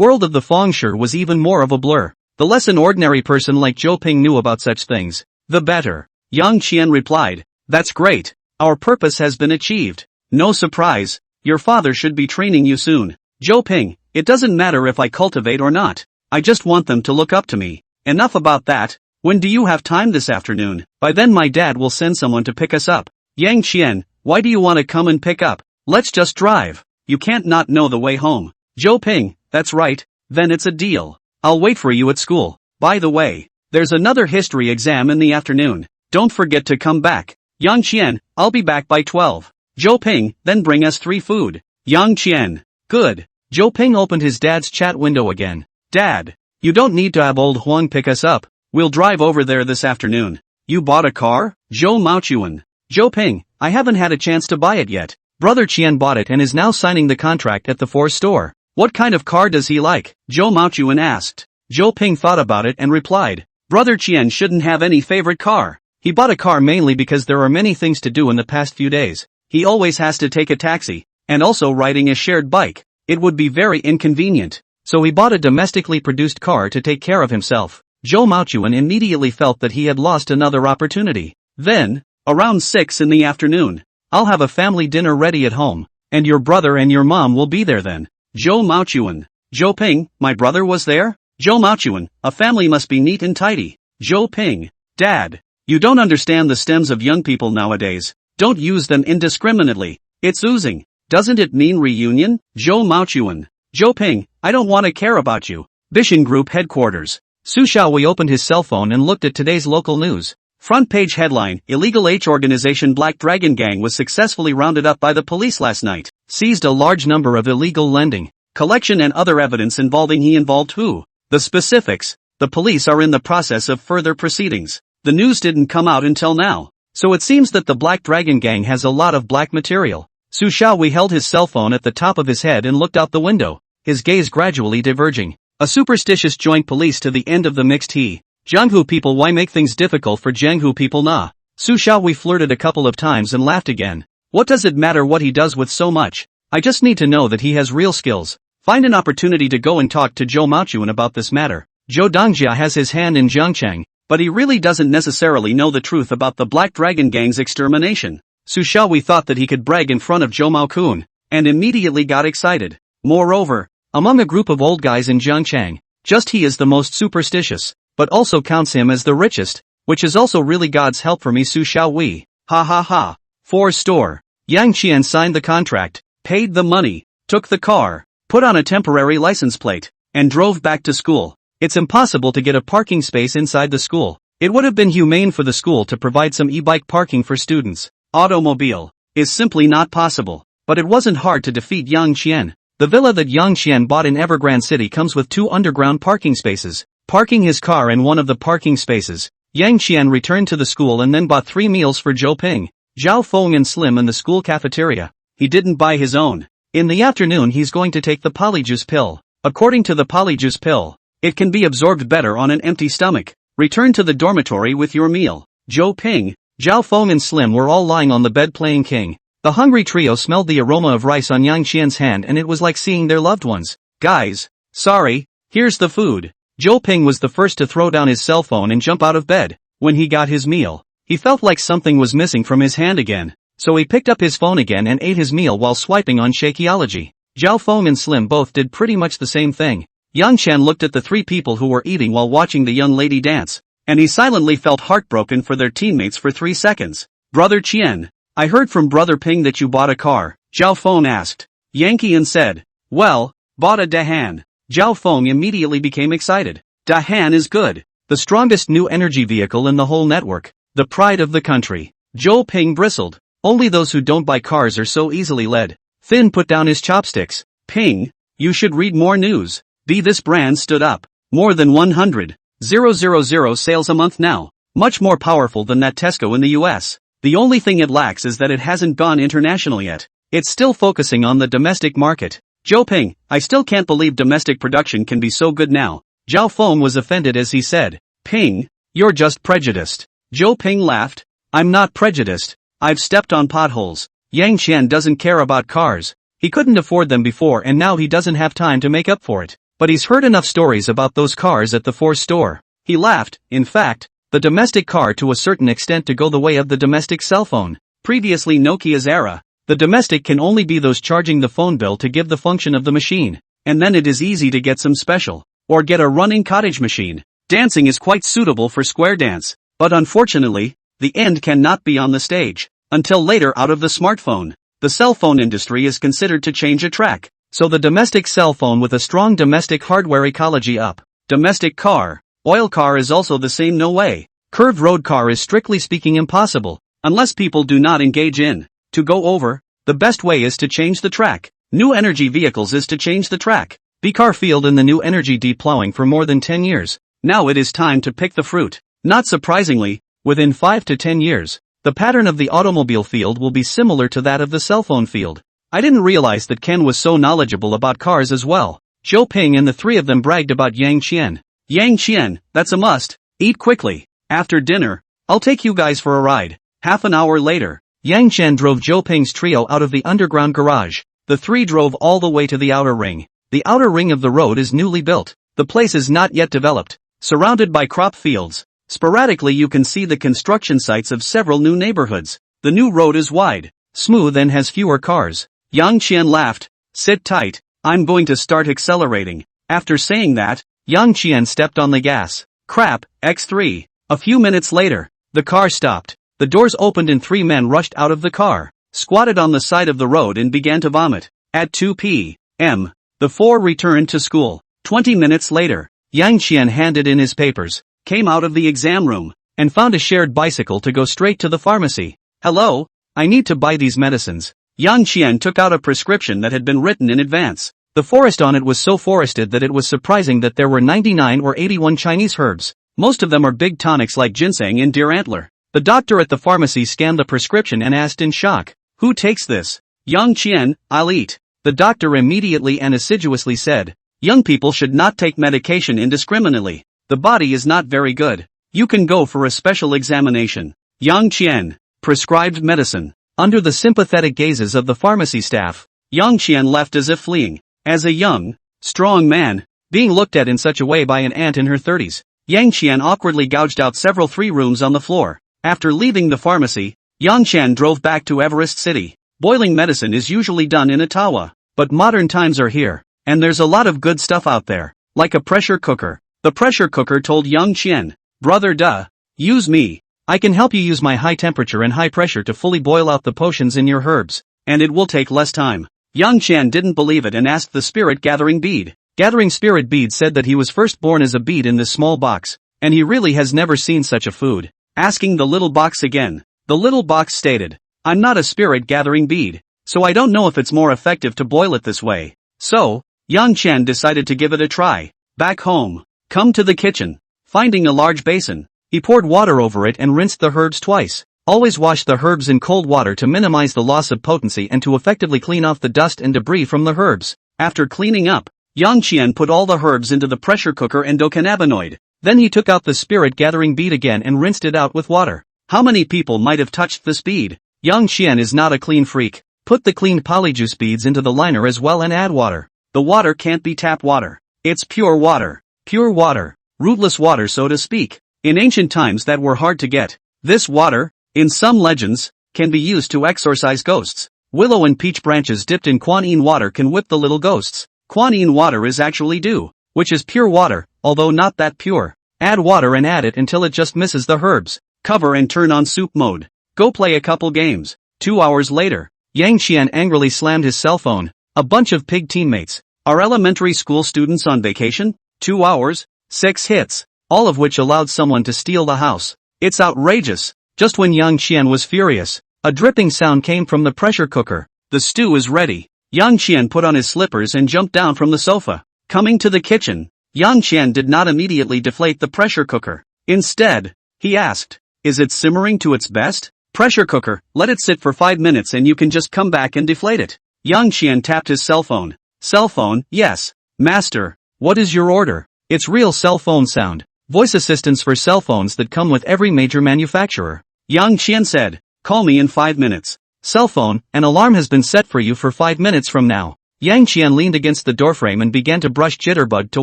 world of the Fang Shi was even more of a blur. The less an ordinary person like Zhou Ping knew about such things, the better. Yang Qian replied, "That's great. Our purpose has been achieved. No surprise. Your father should be training you soon." Zhou Ping, "It doesn't matter if I cultivate or not. I just want them to look up to me. Enough about that. When do you have time this afternoon? By then my dad will send someone to pick us up." Yang Qian, "Why do you want to come and pick up? Let's just drive. You can't not know the way home." Zhou Ping, "That's right. Then it's a deal. I'll wait for you at school. By the way, there's another history exam in the afternoon. Don't forget to come back." Yang Qian, I'll be back by 12. Zhou Ping, then bring us 3 food. Yang Qian. Good. Zhou Ping opened his dad's chat window again. Dad. You don't need to have old Huang pick us up. We'll drive over there this afternoon. You bought a car? Zhou Maochuan. Zhou Ping, I haven't had a chance to buy it yet. Brother Qian bought it and is now signing the contract at the Force store. What kind of car does he like? Zhou Maochuan asked. Zhou Ping thought about it and replied. Brother Qian shouldn't have any favorite car. He bought a car mainly because there are many things to do in the past few days. He always has to take a taxi, and also riding a shared bike. It would be very inconvenient. So he bought a domestically produced car to take care of himself. Zhou Maochuan immediately felt that he had lost another opportunity. Then, around 6 in the afternoon, I'll have a family dinner ready at home, and your brother and your mom will be there then. Zhou Maochuan. Zhou Ping, my brother was there? Zhou Maochuan, a family must be neat and tidy. Zhou Ping. Dad. You don't understand the stems of young people nowadays. Don't use them indiscriminately. It's oozing. Doesn't it mean reunion? Zhou Maochuan. Zhou Ping, I don't want to care about you. Bishan Group headquarters. Su Xiaowei opened his cell phone and looked at today's local news. Front page headline, Illegal H organization Black Dragon Gang was successfully rounded up by the police last night. Seized a large number of illegal lending, collection and other evidence involving he involved who. The specifics, the police are in the process of further proceedings. The news didn't come out until now. So it seems that the Black Dragon Gang has a lot of black material. Su Xiaowei held his cell phone at the top of his head and looked out the window, his gaze gradually diverging. A superstitious joint police to the end of the mixed he. Jianghu people, why make things difficult for Jianghu people nah? Su Xiaowei flirted a couple of times and laughed again. What does it matter what he does with so much? I just need to know that he has real skills. Find an opportunity to go and talk to Zhou Maochuan about this matter. Zhou Dongjia has his hand in Zhangcheng, but he really doesn't necessarily know the truth about the Black Dragon Gang's extermination. Su Xiaowei thought that he could brag in front of Zhou Maokun, and immediately got excited. Moreover, among a group of old guys in Zhangcheng, just he is the most superstitious, but also counts him as the richest, which is also really God's help for me. Su Xiaowei. Ha ha ha. Force store. Yang Qian signed the contract, paid the money, took the car, put on a temporary license plate, and drove back to school. It's impossible to get a parking space inside the school. It would have been humane for the school to provide some e-bike parking for students. Automobile is simply not possible. But it wasn't hard to defeat Yang Qian. The villa that Yang Qian bought in Evergrande City comes with 2 underground parking spaces. Parking his car in one of the parking spaces, Yang Qian returned to the school and then bought 3 meals for Zhou Ping, Zhao Feng and Slim in the school cafeteria. He didn't buy his own. In the afternoon he's going to take the polyjuice pill. According to the polyjuice pill, it can be absorbed better on an empty stomach. Return to the dormitory with your meal. Zhou Ping, Zhao Feng and Slim were all lying on the bed playing king. The hungry trio smelled the aroma of rice on Yang Qian's hand and it was like seeing their loved ones. Guys, sorry, here's the food. Zhou Ping was the first to throw down his cell phone and jump out of bed. When he got his meal, he felt like something was missing from his hand again. So he picked up his phone again and ate his meal while swiping on Shakeology. Zhao Feng and Slim both did pretty much the same thing. Yang Qian looked at the 3 people who were eating while watching the young lady dance, and he silently felt heartbroken for their teammates for 3 seconds. Brother Qian, I heard from Brother Ping that you bought a car. Zhao Feng asked. Yang Qian said, well, bought a Dahan. Zhao Feng immediately became excited. Dahan is good. The strongest new energy vehicle in the whole network. The pride of the country. Zhou Ping bristled. Only those who don't buy cars are so easily led. Thin put down his chopsticks. Ping, you should read more news. This brand stood up. More than 100,000 sales a month now. Much more powerful than that Tesco in the US. The only thing it lacks is that it hasn't gone international yet. It's still focusing on the domestic market. Zhou Ping, I still can't believe domestic production can be so good now. Zhao Feng was offended as he said. Ping, you're just prejudiced. Zhou Ping laughed. I'm not prejudiced. I've stepped on potholes. Yang Qian doesn't care about cars. He couldn't afford them before and now he doesn't have time to make up for it. But he's heard enough stories about those cars at the Force store. He laughed. In fact, the domestic car to a certain extent to go the way of the domestic cell phone. Previously Nokia's era, the domestic can only be those charging the phone bill to give the function of the machine. And then it is easy to get some special, or get a running cottage machine. Dancing is quite suitable for square dance, but unfortunately, the end cannot be on the stage. Until later out of the smartphone, the cell phone industry is considered to change a track. So the domestic cell phone with a strong domestic hardware ecology up. Domestic car, oil car is also the same no way. Curved road car is strictly speaking impossible. Unless people do not engage in. To go over, the best way is to change the track. New energy vehicles is to change the track. Car field in the new energy deplowing for more than 10 years. Now it is time to pick the fruit. Not surprisingly, within 5 to 10 years, the pattern of the automobile field will be similar to that of the cell phone field. I didn't realize that Ken was so knowledgeable about cars as well. Zhou Ping and the three of them bragged about Yang Qian. Yang Qian, that's a must. Eat quickly. After dinner, I'll take you guys for a ride. Half an hour later, Yang Qian drove Zhou Ping's trio out of the underground garage. The three drove all the way to the outer ring. The outer ring of the road is newly built. The place is not yet developed. Surrounded by crop fields. Sporadically you can see the construction sites of several new neighborhoods. The new road is wide, smooth and has fewer cars. Yang Qian laughed. Sit tight, I'm going to start accelerating. After saying that, Yang Qian stepped on the gas. Crap, X3. A few minutes later, the car stopped. The doors opened and 3 men rushed out of the car, squatted on the side of the road and began to vomit. At 2 p.m., the 4 returned to school. 20 minutes later, Yang Qian handed in his papers, came out of the exam room, and found a shared bicycle to go straight to the pharmacy. Hello, I need to buy these medicines. Yang Qian took out a prescription that had been written in advance. The forest on it was so forested that it was surprising that there were 99 or 81 Chinese herbs. Most of them are big tonics like ginseng and deer antler. The doctor at the pharmacy scanned the prescription and asked in shock, "Who takes this?" Yang Qian, I'll eat. The doctor immediately and assiduously said, young people should not take medication indiscriminately. The body is not very good. You can go for a special examination. Yang Qian prescribed medicine. Under the sympathetic gazes of the pharmacy staff, Yang Qian left as if fleeing. As a young, strong man, being looked at in such a way by an aunt in her 30s, Yang Qian awkwardly gouged out several free rooms on the floor. After leaving the pharmacy, Yang Qian drove back to Everest City. Boiling medicine is usually done in a tawa, but modern times are here, and there's a lot of good stuff out there, like a pressure cooker. The pressure cooker told Yang Qian, "Brother duh, use me. I can help you use my high temperature and high pressure to fully boil out the potions in your herbs, and it will take less time." Yang Qian didn't believe it and asked the spirit gathering bead. Gathering spirit bead said that he was first born as a bead in this small box, and he really has never seen such a food. Asking the little box again, the little box stated, "I'm not a spirit gathering bead, so I don't know if it's more effective to boil it this way." So, Yang Qian decided to give it a try. Back home, come to the kitchen. Finding a large basin, he poured water over it and rinsed the herbs twice. Always wash the herbs in cold water to minimize the loss of potency and to effectively clean off the dust and debris from the herbs. After cleaning up, Yang Qian put all the herbs into the pressure cooker endocannabinoid. Then he took out the spirit gathering bead again and rinsed it out with water. How many people might have touched this bead? Yang Qian is not a clean freak. Put the cleaned polyjuice beads into the liner as well and add water. The water can't be tap water. It's pure water. Pure water. Rootless water, so to speak. In ancient times that were hard to get. This water, in some legends, can be used to exorcise ghosts. Willow and peach branches dipped in Kuan water can whip the little ghosts. Kuan water is actually dew, which is pure water, although not that pure. Add water and add it until it just misses the herbs. Cover and turn on soup mode. Go play a couple games. 2 hours later, Yang Qian angrily slammed his cell phone. A bunch of pig teammates. Are elementary school students on vacation? 2 hours, 6 hits, all of which allowed someone to steal the house. It's outrageous. Just when Yang Qian was furious, a dripping sound came from the pressure cooker. The stew is ready. Yang Qian put on his slippers and jumped down from the sofa. Coming to the kitchen, Yang Qian did not immediately deflate the pressure cooker. Instead, he asked, "Is it simmering to its best?" "Pressure cooker, let it sit for 5 minutes and you can just come back and deflate it." Yang Qian tapped his cell phone. "Cell phone, yes. Master, what is your order?" It's real cell phone sound. Voice assistants for cell phones that come with every major manufacturer. Yang Qian said, "Call me in 5 minutes. Cell phone, an alarm has been set for you for 5 minutes from now." Yang Qian leaned against the doorframe and began to brush Jitterbug to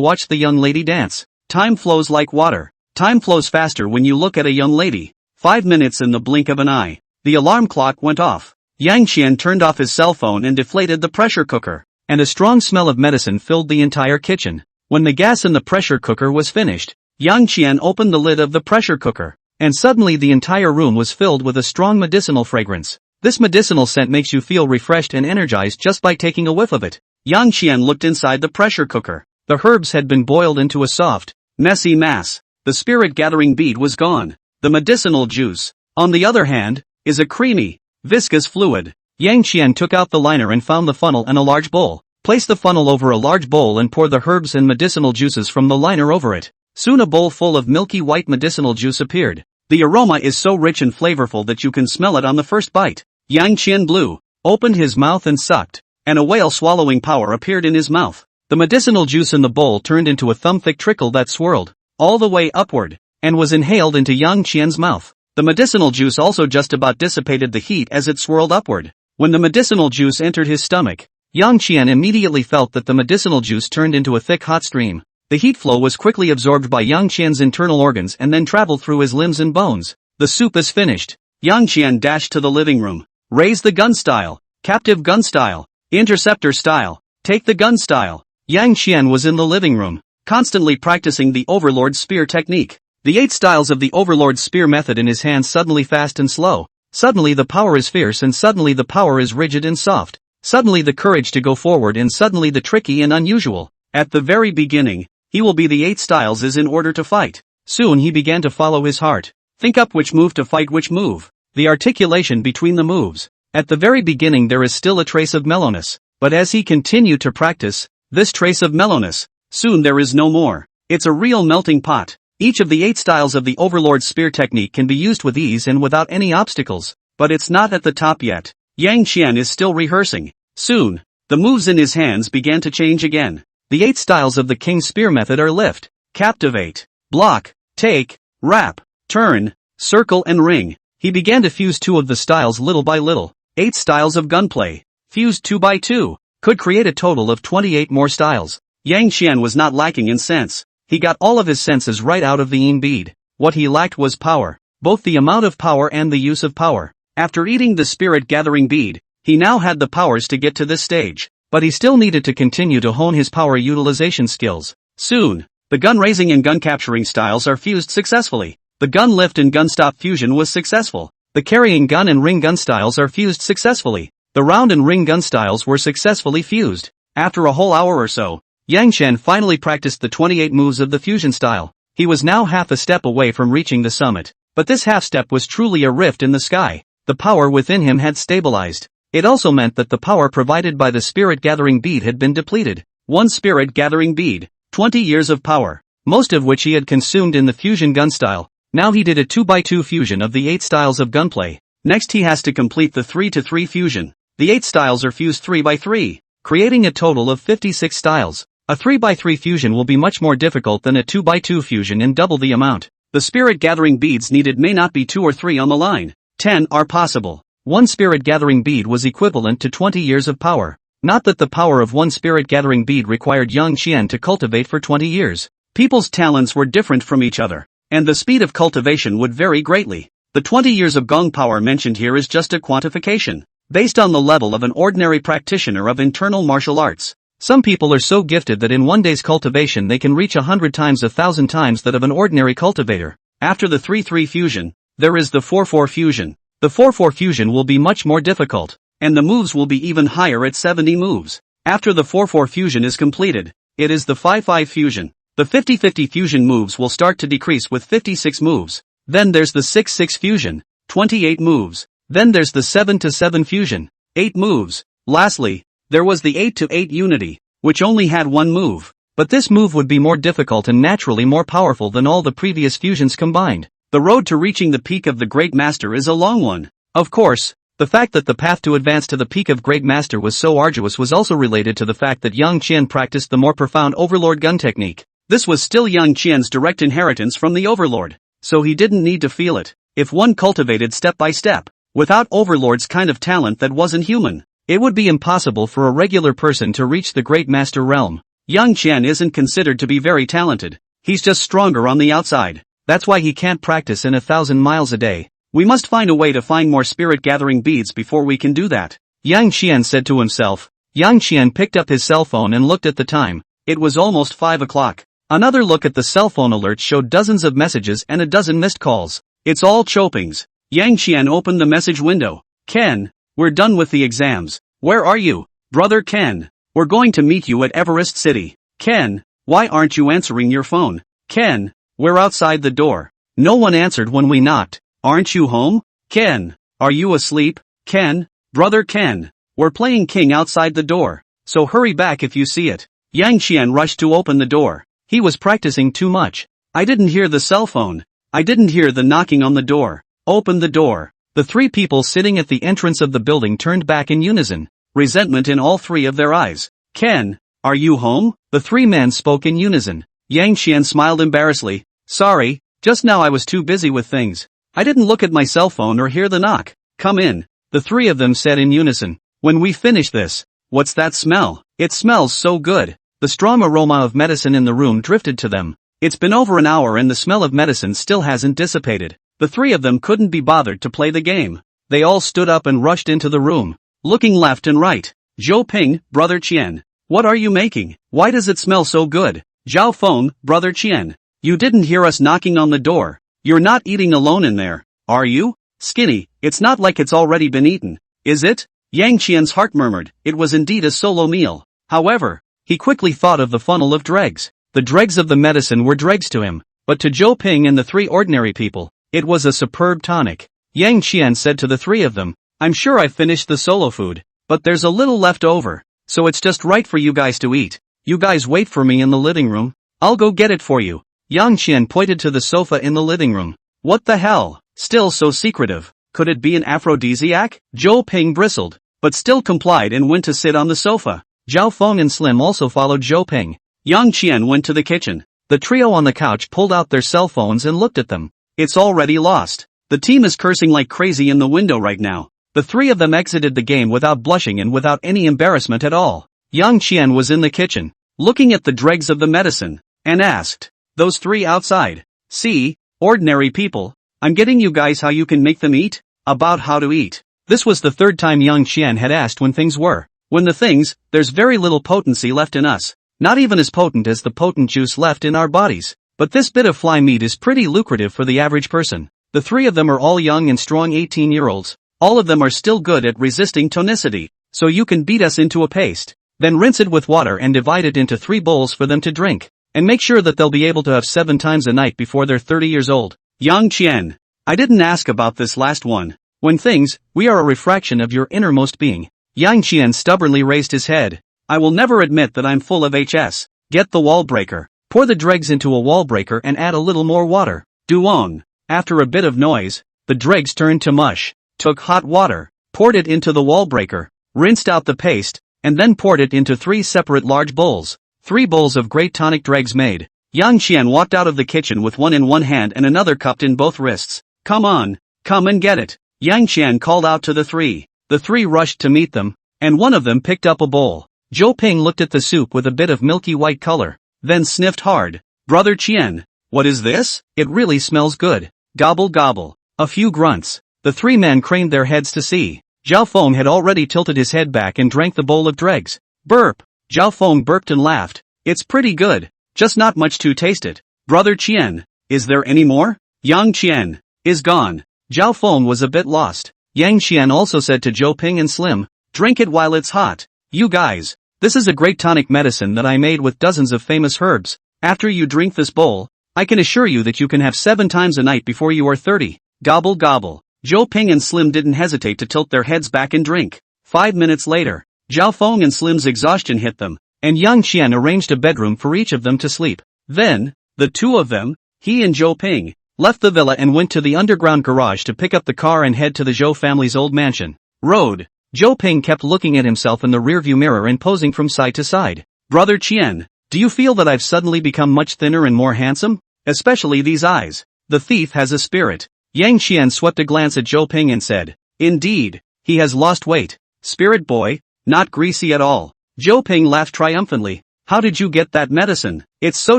watch the young lady dance. Time flows like water. Time flows faster when you look at a young lady. 5 minutes in the blink of an eye. The alarm clock went off. Yang Qian turned off his cell phone and deflated the pressure cooker. And a strong smell of medicine filled the entire kitchen. When the gas in the pressure cooker was finished, Yang Qian opened the lid of the pressure cooker. And suddenly the entire room was filled with a strong medicinal fragrance. This medicinal scent makes you feel refreshed and energized just by taking a whiff of it. Yang Qian looked inside the pressure cooker. The herbs had been boiled into a soft, messy mass. The spirit gathering bead was gone. The medicinal juice, on the other hand, is a creamy, viscous fluid. Yang Qian took out the liner and found the funnel and a large bowl. Place the funnel over a large bowl and pour the herbs and medicinal juices from the liner over it. Soon a bowl full of milky white medicinal juice appeared. The aroma is so rich and flavorful that you can smell it on the first bite. Yang Qian blew, opened his mouth and sucked, and a whale swallowing power appeared in his mouth. The medicinal juice in the bowl turned into a thumb-thick trickle that swirled all the way upward, and was inhaled into Yang Qian's mouth. The medicinal juice also just about dissipated the heat as it swirled upward. When the medicinal juice entered his stomach, Yang Qian immediately felt that the medicinal juice turned into a thick hot stream. The heat flow was quickly absorbed by Yang Qian's internal organs and then traveled through his limbs and bones. The soup is finished. Yang Qian dashed to the living room. Raise the gun style, captive gun style, interceptor style, take the gun style. Yang Qian was in the living room, constantly practicing the Overlord Spear technique. The 8 styles of the Overlord Spear method in his hands, suddenly fast and slow. Suddenly the power is fierce and suddenly the power is rigid and soft. Suddenly the courage to go forward and suddenly the tricky and unusual. At the very beginning, he will be the 8 styles is in order to fight. Soon he began to follow his heart. Think up which move to fight which move. The articulation between the moves. At the very beginning there is still a trace of mellowness, but as he continued to practice, this trace of mellowness, soon there is no more. It's a real melting pot. Each of the 8 styles of the Overlord Spear technique can be used with ease and without any obstacles, but it's not at the top yet. Yang Qian is still rehearsing. Soon, the moves in his hands began to change again. The 8 styles of the King Spear method are lift, captivate, block, take, wrap, turn, circle and ring. He began to fuse 2 of the styles little by little. 8 styles of gunplay, fused 2 by 2, could create a total of 28 more styles. Yang Qian was not lacking in sense. He got all of his senses right out of the yin bead. What he lacked was power, both the amount of power and the use of power. After eating the spirit gathering bead, he now had the powers to get to this stage, but he still needed to continue to hone his power utilization skills. Soon, the gun raising and gun capturing styles are fused successfully. The gun lift and gun stop fusion was successful. The carrying gun and ring gun styles are fused successfully. The round and ring gun styles were successfully fused. After a whole hour or so, Yang Qian finally practiced the 28 moves of the fusion style. He was now half a step away from reaching the summit, but this half step was truly a rift in the sky. The power within him had stabilized. It also meant that the power provided by the spirit gathering bead had been depleted. 1 spirit gathering bead, 20 years of power, most of which he had consumed in the fusion gun style. Now he did a 2x2 fusion of the 8 styles of gunplay. Next he has to complete the 3-to-3 fusion. The 8 styles are fused 3x3, creating a total of 56 styles. A 3x3 fusion will be much more difficult than a 2x2 fusion and double the amount. The spirit gathering beads needed may not be 2 or 3 on the line. 10 are possible. 1 spirit gathering bead was equivalent to 20 years of power. Not that the power of 1 spirit gathering bead required Yang Qian to cultivate for 20 years. People's talents were different from each other, and the speed of cultivation would vary greatly. The 20 years of gong power mentioned here is just a quantification, based on the level of an ordinary practitioner of internal martial arts. Some people are so gifted that in one day's cultivation they can reach 100 times 1,000 times that of an ordinary cultivator. After the 3-3 fusion, there is the 4-4 fusion. The 4-4 fusion will be much more difficult, and the moves will be even higher at 70 moves. After the 4-4 fusion is completed, it is the 5-5 fusion. The 50-50 fusion moves will start to decrease with 56 moves. Then there's the 6-6 fusion, 28 moves. Then there's the 7-7 fusion, 8 moves. Lastly, there was the 8-8 unity, which only had 1 move. But this move would be more difficult and naturally more powerful than all the previous fusions combined. The road to reaching the peak of the Great Master is a long one. Of course, the fact that the path to advance to the peak of Great Master was so arduous was also related to the fact that Yang Qian practiced the more profound Overlord gun technique. This was still Yang Qian's direct inheritance from the Overlord, so he didn't need to feel it. If one cultivated step by step, without Overlord's kind of talent that wasn't human, it would be impossible for a regular person to reach the Great Master realm. Yang Qian isn't considered to be very talented. He's just stronger on the outside. That's why he can't practice in 1,000 miles a day. We must find a way to find more spirit gathering beads before we can do that, Yang Qian said to himself. Yang Qian picked up his cell phone and looked at the time. It was almost 5 o'clock. Another look at the cell phone alert showed dozens of messages and a dozen missed calls. It's all chopings. Yang Qian opened the message window. Ken, we're done with the exams. Where are you, brother Ken? We're going to meet you at Everest City. Ken, why aren't you answering your phone? Ken, we're outside the door. No one answered when we knocked. Aren't you home? Ken, Are you asleep, Ken? Brother Ken. We're playing king outside the door, so hurry back if you see it. Yang Qian rushed to open the door. He was practicing too much. I didn't hear the cell phone. I didn't hear the knocking on the door. Open the door. The three people sitting at the entrance of the building turned back in unison, resentment in all three of their eyes. Ken, are you home? The three men spoke in unison. Yang Qian smiled embarrassedly. Sorry, just now I was too busy with things. I didn't look at my cell phone or hear the knock. Come in. The three of them said in unison. When we finish this. What's that smell? It smells so good. The strong aroma of medicine in the room drifted to them. It's been over an hour and the smell of medicine still hasn't dissipated. The three of them couldn't be bothered to play the game. They all stood up and rushed into the room, looking left and right. Zhou Ping, Brother Qian. What are you making? Why does it smell so good? Zhao Feng, Brother Qian. You didn't hear us knocking on the door. You're not eating alone in there, are you? Skinny, it's not like it's already been eaten, is it? Yang Qian's heart murmured, it was indeed a solo meal. However, he quickly thought of the funnel of dregs. The dregs of the medicine were dregs to him, but to Zhou Ping and the three ordinary people, it was a superb tonic. Yang Qian said to the three of them, I'm sure I've finished the solo food, but there's a little left over, so it's just right for you guys to eat. You guys wait for me in the living room. I'll go get it for you. Yang Qian pointed to the sofa in the living room. What the hell? Still so secretive. Could it be an aphrodisiac? Zhou Ping bristled, but still complied and went to sit on the sofa. Zhao Feng and Slim also followed Zhou Ping. Yang Qian went to the kitchen. The trio on the couch pulled out their cell phones and looked at them. It's already lost. The team is cursing like crazy in the window right now. The three of them exited the game without blushing and without any embarrassment at all. Yang Qian was in the kitchen, looking at the dregs of the medicine, and asked, those three outside. See, ordinary people, I'm getting you guys how you can make them eat? About how to eat. This was the third time Yang Qian had asked when things were. When the things, there's very little potency left in us. Not even as potent as the potent juice left in our bodies. But this bit of fly meat is pretty lucrative for the average person. The three of them are all young and strong 18-year-olds. All of them are still good at resisting tonicity. So you can beat us into a paste. Then rinse it with water and divide it into 3 bowls for them to drink. And make sure that they'll be able to have 7 times a night before they're 30 years old. Yang Qian. I didn't ask about this last one. When things, we are a refraction of your innermost being. Yang Qian stubbornly raised his head. I will never admit that I'm full of HS. Get the wall breaker. Pour the dregs into a wall breaker and add a little more water. Duong. After a bit of noise, the dregs turned to mush. Took hot water, poured it into the wall breaker, rinsed out the paste, and then poured it into 3 separate large bowls. 3 bowls of great tonic dregs made. Yang Qian walked out of the kitchen with one in one hand and another cupped in both wrists. Come on, come and get it. Yang Qian called out to the 3. The 3 rushed to meet them, and one of them picked up a bowl. Zhou Ping looked at the soup with a bit of milky white color, then sniffed hard. Brother Qian, what is this? It really smells good. Gobble gobble. A few grunts. The 3 men craned their heads to see. Zhao Feng had already tilted his head back and drank the bowl of dregs. Burp. Zhao Feng burped and laughed. It's pretty good, just not much to taste it. Brother Qian, is there any more? Yang Qian is gone. Zhao Feng was a bit lost. Yang Qian also said to Zhou Ping and Slim, drink it while it's hot. You guys, this is a great tonic medicine that I made with dozens of famous herbs. After you drink this bowl, I can assure you that you can have 7 times a night before you are 30. Gobble gobble. Zhou Ping and Slim didn't hesitate to tilt their heads back and drink. 5 minutes later, Zhao Feng and Slim's exhaustion hit them, and Yang Qian arranged a bedroom for each of them to sleep. Then, the 2 of them, he and Zhou Ping, left the villa and went to the underground garage to pick up the car and head to the Zhou family's old mansion. Road. Zhou Ping kept looking at himself in the rearview mirror and posing from side to side. Brother Qian, do you feel that I've suddenly become much thinner and more handsome? Especially these eyes. The thief has a spirit. Yang Qian swept a glance at Zhou Ping and said, indeed, he has lost weight. Spirit boy, not greasy at all. Zhou Ping laughed triumphantly. How did you get that medicine? It's so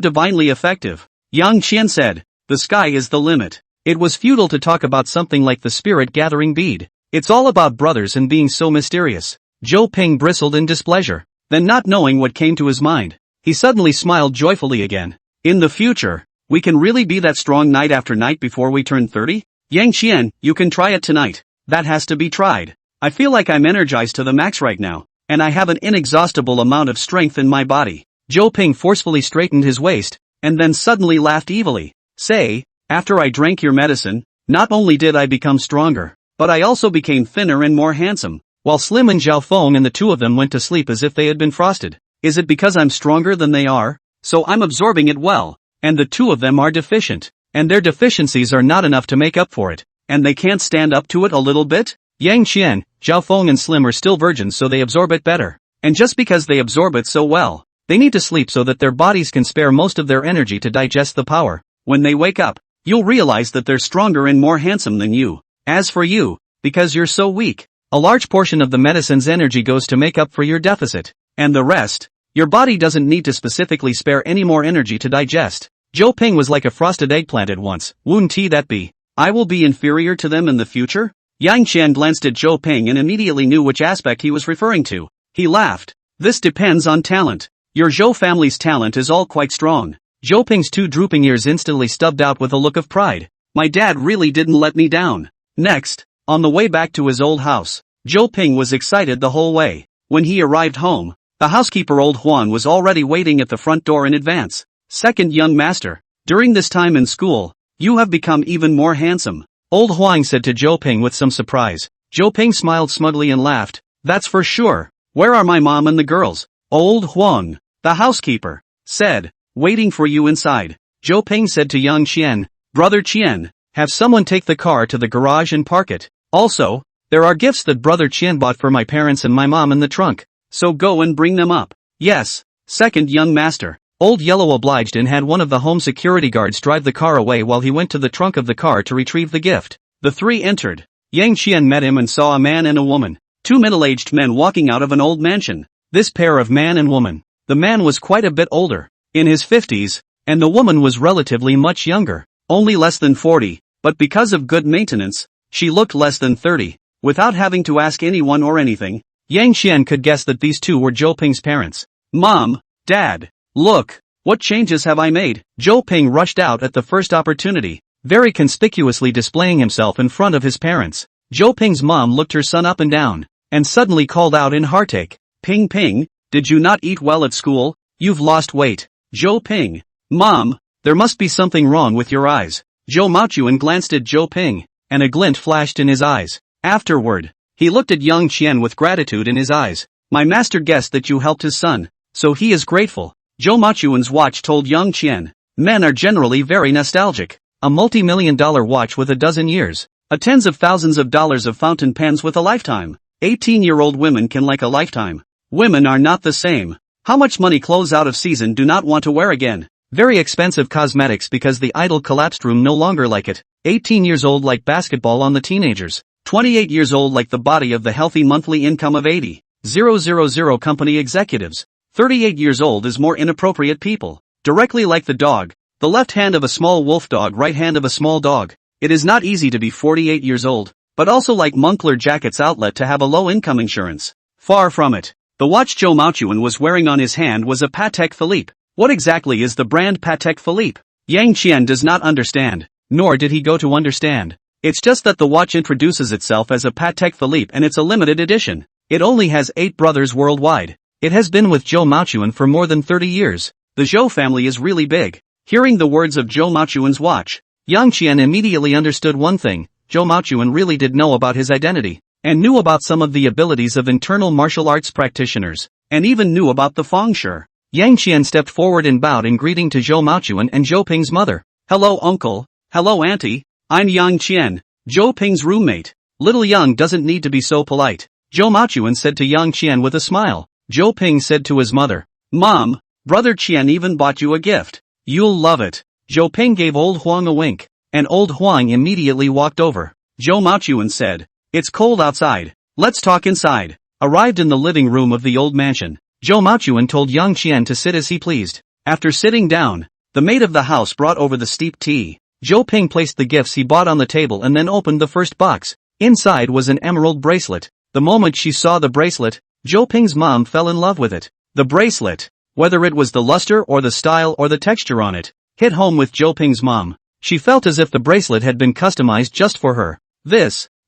divinely effective. Yang Qian said, the sky is the limit. It was futile to talk about something like the spirit gathering bead. It's all about brothers and being so mysterious. Zhou Ping bristled in displeasure. Then, not knowing what came to his mind, he suddenly smiled joyfully again. In the future, we can really be that strong night after night before we turn 30? Yang Qian, you can try it tonight. That has to be tried. I feel like I'm energized to the max right now, and I have an inexhaustible amount of strength in my body. Zhou Ping forcefully straightened his waist, and then suddenly laughed evilly. Say, after I drank your medicine, not only did I become stronger, but I also became thinner and more handsome. While Slim and Zhao Feng and the two of them went to sleep as if they had been frosted. Is it because I'm stronger than they are? So I'm absorbing it well. And the two of them are deficient. And their deficiencies are not enough to make up for it. And they can't stand up to it a little bit? Yang Qian, Zhao Feng and Slim are still virgins so they absorb it better. And just because they absorb it so well, they need to sleep so that their bodies can spare most of their energy to digest the power. When they wake up, you'll realize that they're stronger and more handsome than you. As for you, because you're so weak, a large portion of the medicine's energy goes to make up for your deficit. And the rest, your body doesn't need to specifically spare any more energy to digest. Zhou Ping was like a frosted eggplant at once. Wouldn't he that be? I will be inferior to them in the future? Yang Qian glanced at Zhou Ping and immediately knew which aspect he was referring to. He laughed. This depends on talent. Your Zhou family's talent is all quite strong. Zhou Ping's two drooping ears instantly stubbed out with a look of pride. My dad really didn't let me down. Next, on the way back to his old house, Zhou Ping was excited the whole way. When he arrived home, the housekeeper old Huan was already waiting at the front door in advance. Second young master, during this time in school, you have become even more handsome. Old Huang said to Zhou Ping with some surprise. Zhou Ping smiled smugly and laughed. That's for sure. Where are my mom and the girls? Old Huang, the housekeeper, said, waiting for you inside. Zhou Ping said to young Qian, Brother Qian, have someone take the car to the garage and park it. Also, there are gifts that Brother Qian bought for my parents and my mom in the trunk. So go and bring them up. Yes, second young master. Old Yellow obliged and had one of the home security guards drive the car away while he went to the trunk of the car to retrieve the gift. The three entered. Yang Qian met him and saw a man and a woman. Two middle-aged men walking out of an old mansion. This pair of man and woman. The man was quite a bit older, in his 50s, and the woman was relatively much younger, only less than 40, but because of good maintenance, she looked less than 30. Without having to ask anyone or anything, Yang Qian could guess that these two were Zhou Ping's parents. Mom, Dad, look, what changes have I made? Zhou Ping rushed out at the first opportunity, very conspicuously displaying himself in front of his parents. Zhou Ping's mom looked her son up and down, and suddenly called out in heartache. Ping Ping, did you not eat well at school? You've lost weight. Zhou Ping. Mom, there must be something wrong with your eyes. Zhou Maochuan glanced at Zhou Ping, and a glint flashed in his eyes. Afterward, he looked at young Qian with gratitude in his eyes. My master guessed that you helped his son, so he is grateful. Zhou Maochuan's watch told young Qian, men are generally very nostalgic. A multi-million-dollar watch with a dozen years. A tens of thousands of dollars of fountain pens with a lifetime. 18-year-old women can like a lifetime. Women are not the same. How much money clothes out of season do not want to wear again? Very expensive cosmetics because the idle collapsed room no longer like it. 18 years old like basketball on the teenagers. 28 years old like the body of the healthy monthly income of 80,000 company executives. 38 years old is more inappropriate people. Directly like the dog. The left hand of a small wolf dog, right hand of a small dog. It is not easy to be 48 years old, but also like Moncler Jackets outlet to have a low income insurance. Far from it. The watch Zhou Maochuan was wearing on his hand was a Patek Philippe. What exactly is the brand Patek Philippe? Yang Qian does not understand, nor did he go to understand. It's just that the watch introduces itself as a Patek Philippe and it's a limited edition. It only has 8 brothers worldwide. It has been with Zhou Maochuan for more than 30 years. The Zhou family is really big. Hearing the words of Zhou Maochuan's watch, Yang Qian immediately understood one thing. Zhou Maochuan really did know about his identity, and knew about some of the abilities of internal martial arts practitioners, and even knew about the feng shui. Yang Qian stepped forward and bowed in greeting to Zhou Maochuan and Zhou Ping's mother. Hello uncle, hello auntie, I'm Yang Qian, Zhou Ping's roommate. Little Yang doesn't need to be so polite, Zhou Maochuan said to Yang Qian with a smile. Zhou Ping said to his mother, Mom, Brother Qian even bought you a gift. You'll love it. Zhou Ping gave old Huang a wink, and old Huang immediately walked over. Zhou Maochuan said, it's cold outside, let's talk inside. Arrived in the living room of the old mansion, Zhou Maochuan told Yang Qian to sit as he pleased. After sitting down, the maid of the house brought over the steeped tea. Zhou Ping placed the gifts he bought on the table and then opened the first box. Inside was an emerald bracelet. The moment she saw the bracelet, Zhou Ping's mom fell in love with it. The bracelet, whether it was the luster or the style or the texture on it, hit home with Zhou Ping's mom. She felt as if the bracelet had been customized just for her.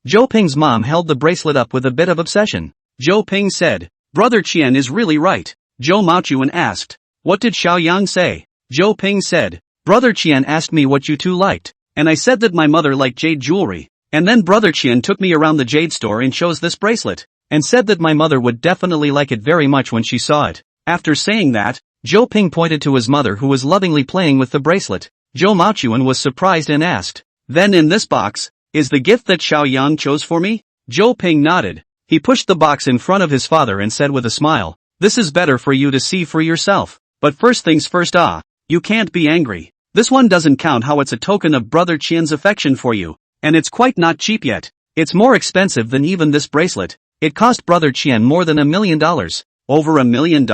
Zhou Ping's mom held the bracelet up with a bit of obsession. Zhou Ping said, Brother Qian is really right. Zhou Maochuan asked, what did Xiaoyang say? Zhou Ping said, Brother Qian asked me what you two liked, and I said that my mother liked jade jewelry. And then Brother Qian took me around the jade store and chose this bracelet, and said that my mother would definitely like it very much when she saw it. After saying that, Zhou Ping pointed to his mother who was lovingly playing with the bracelet. Zhou Maochuan was surprised and asked, "Then in this box, is the gift that Xiao Yang chose for me?" Zhou Ping nodded. He pushed the box in front of his father and said with a smile, "This is better for you to see for yourself. But first things first, you can't be angry. This one doesn't count how it's a token of Brother Qian's affection for you. And it's quite not cheap yet. It's more expensive than even this bracelet. It cost Brother Qian more than $1 million. Over $1 million?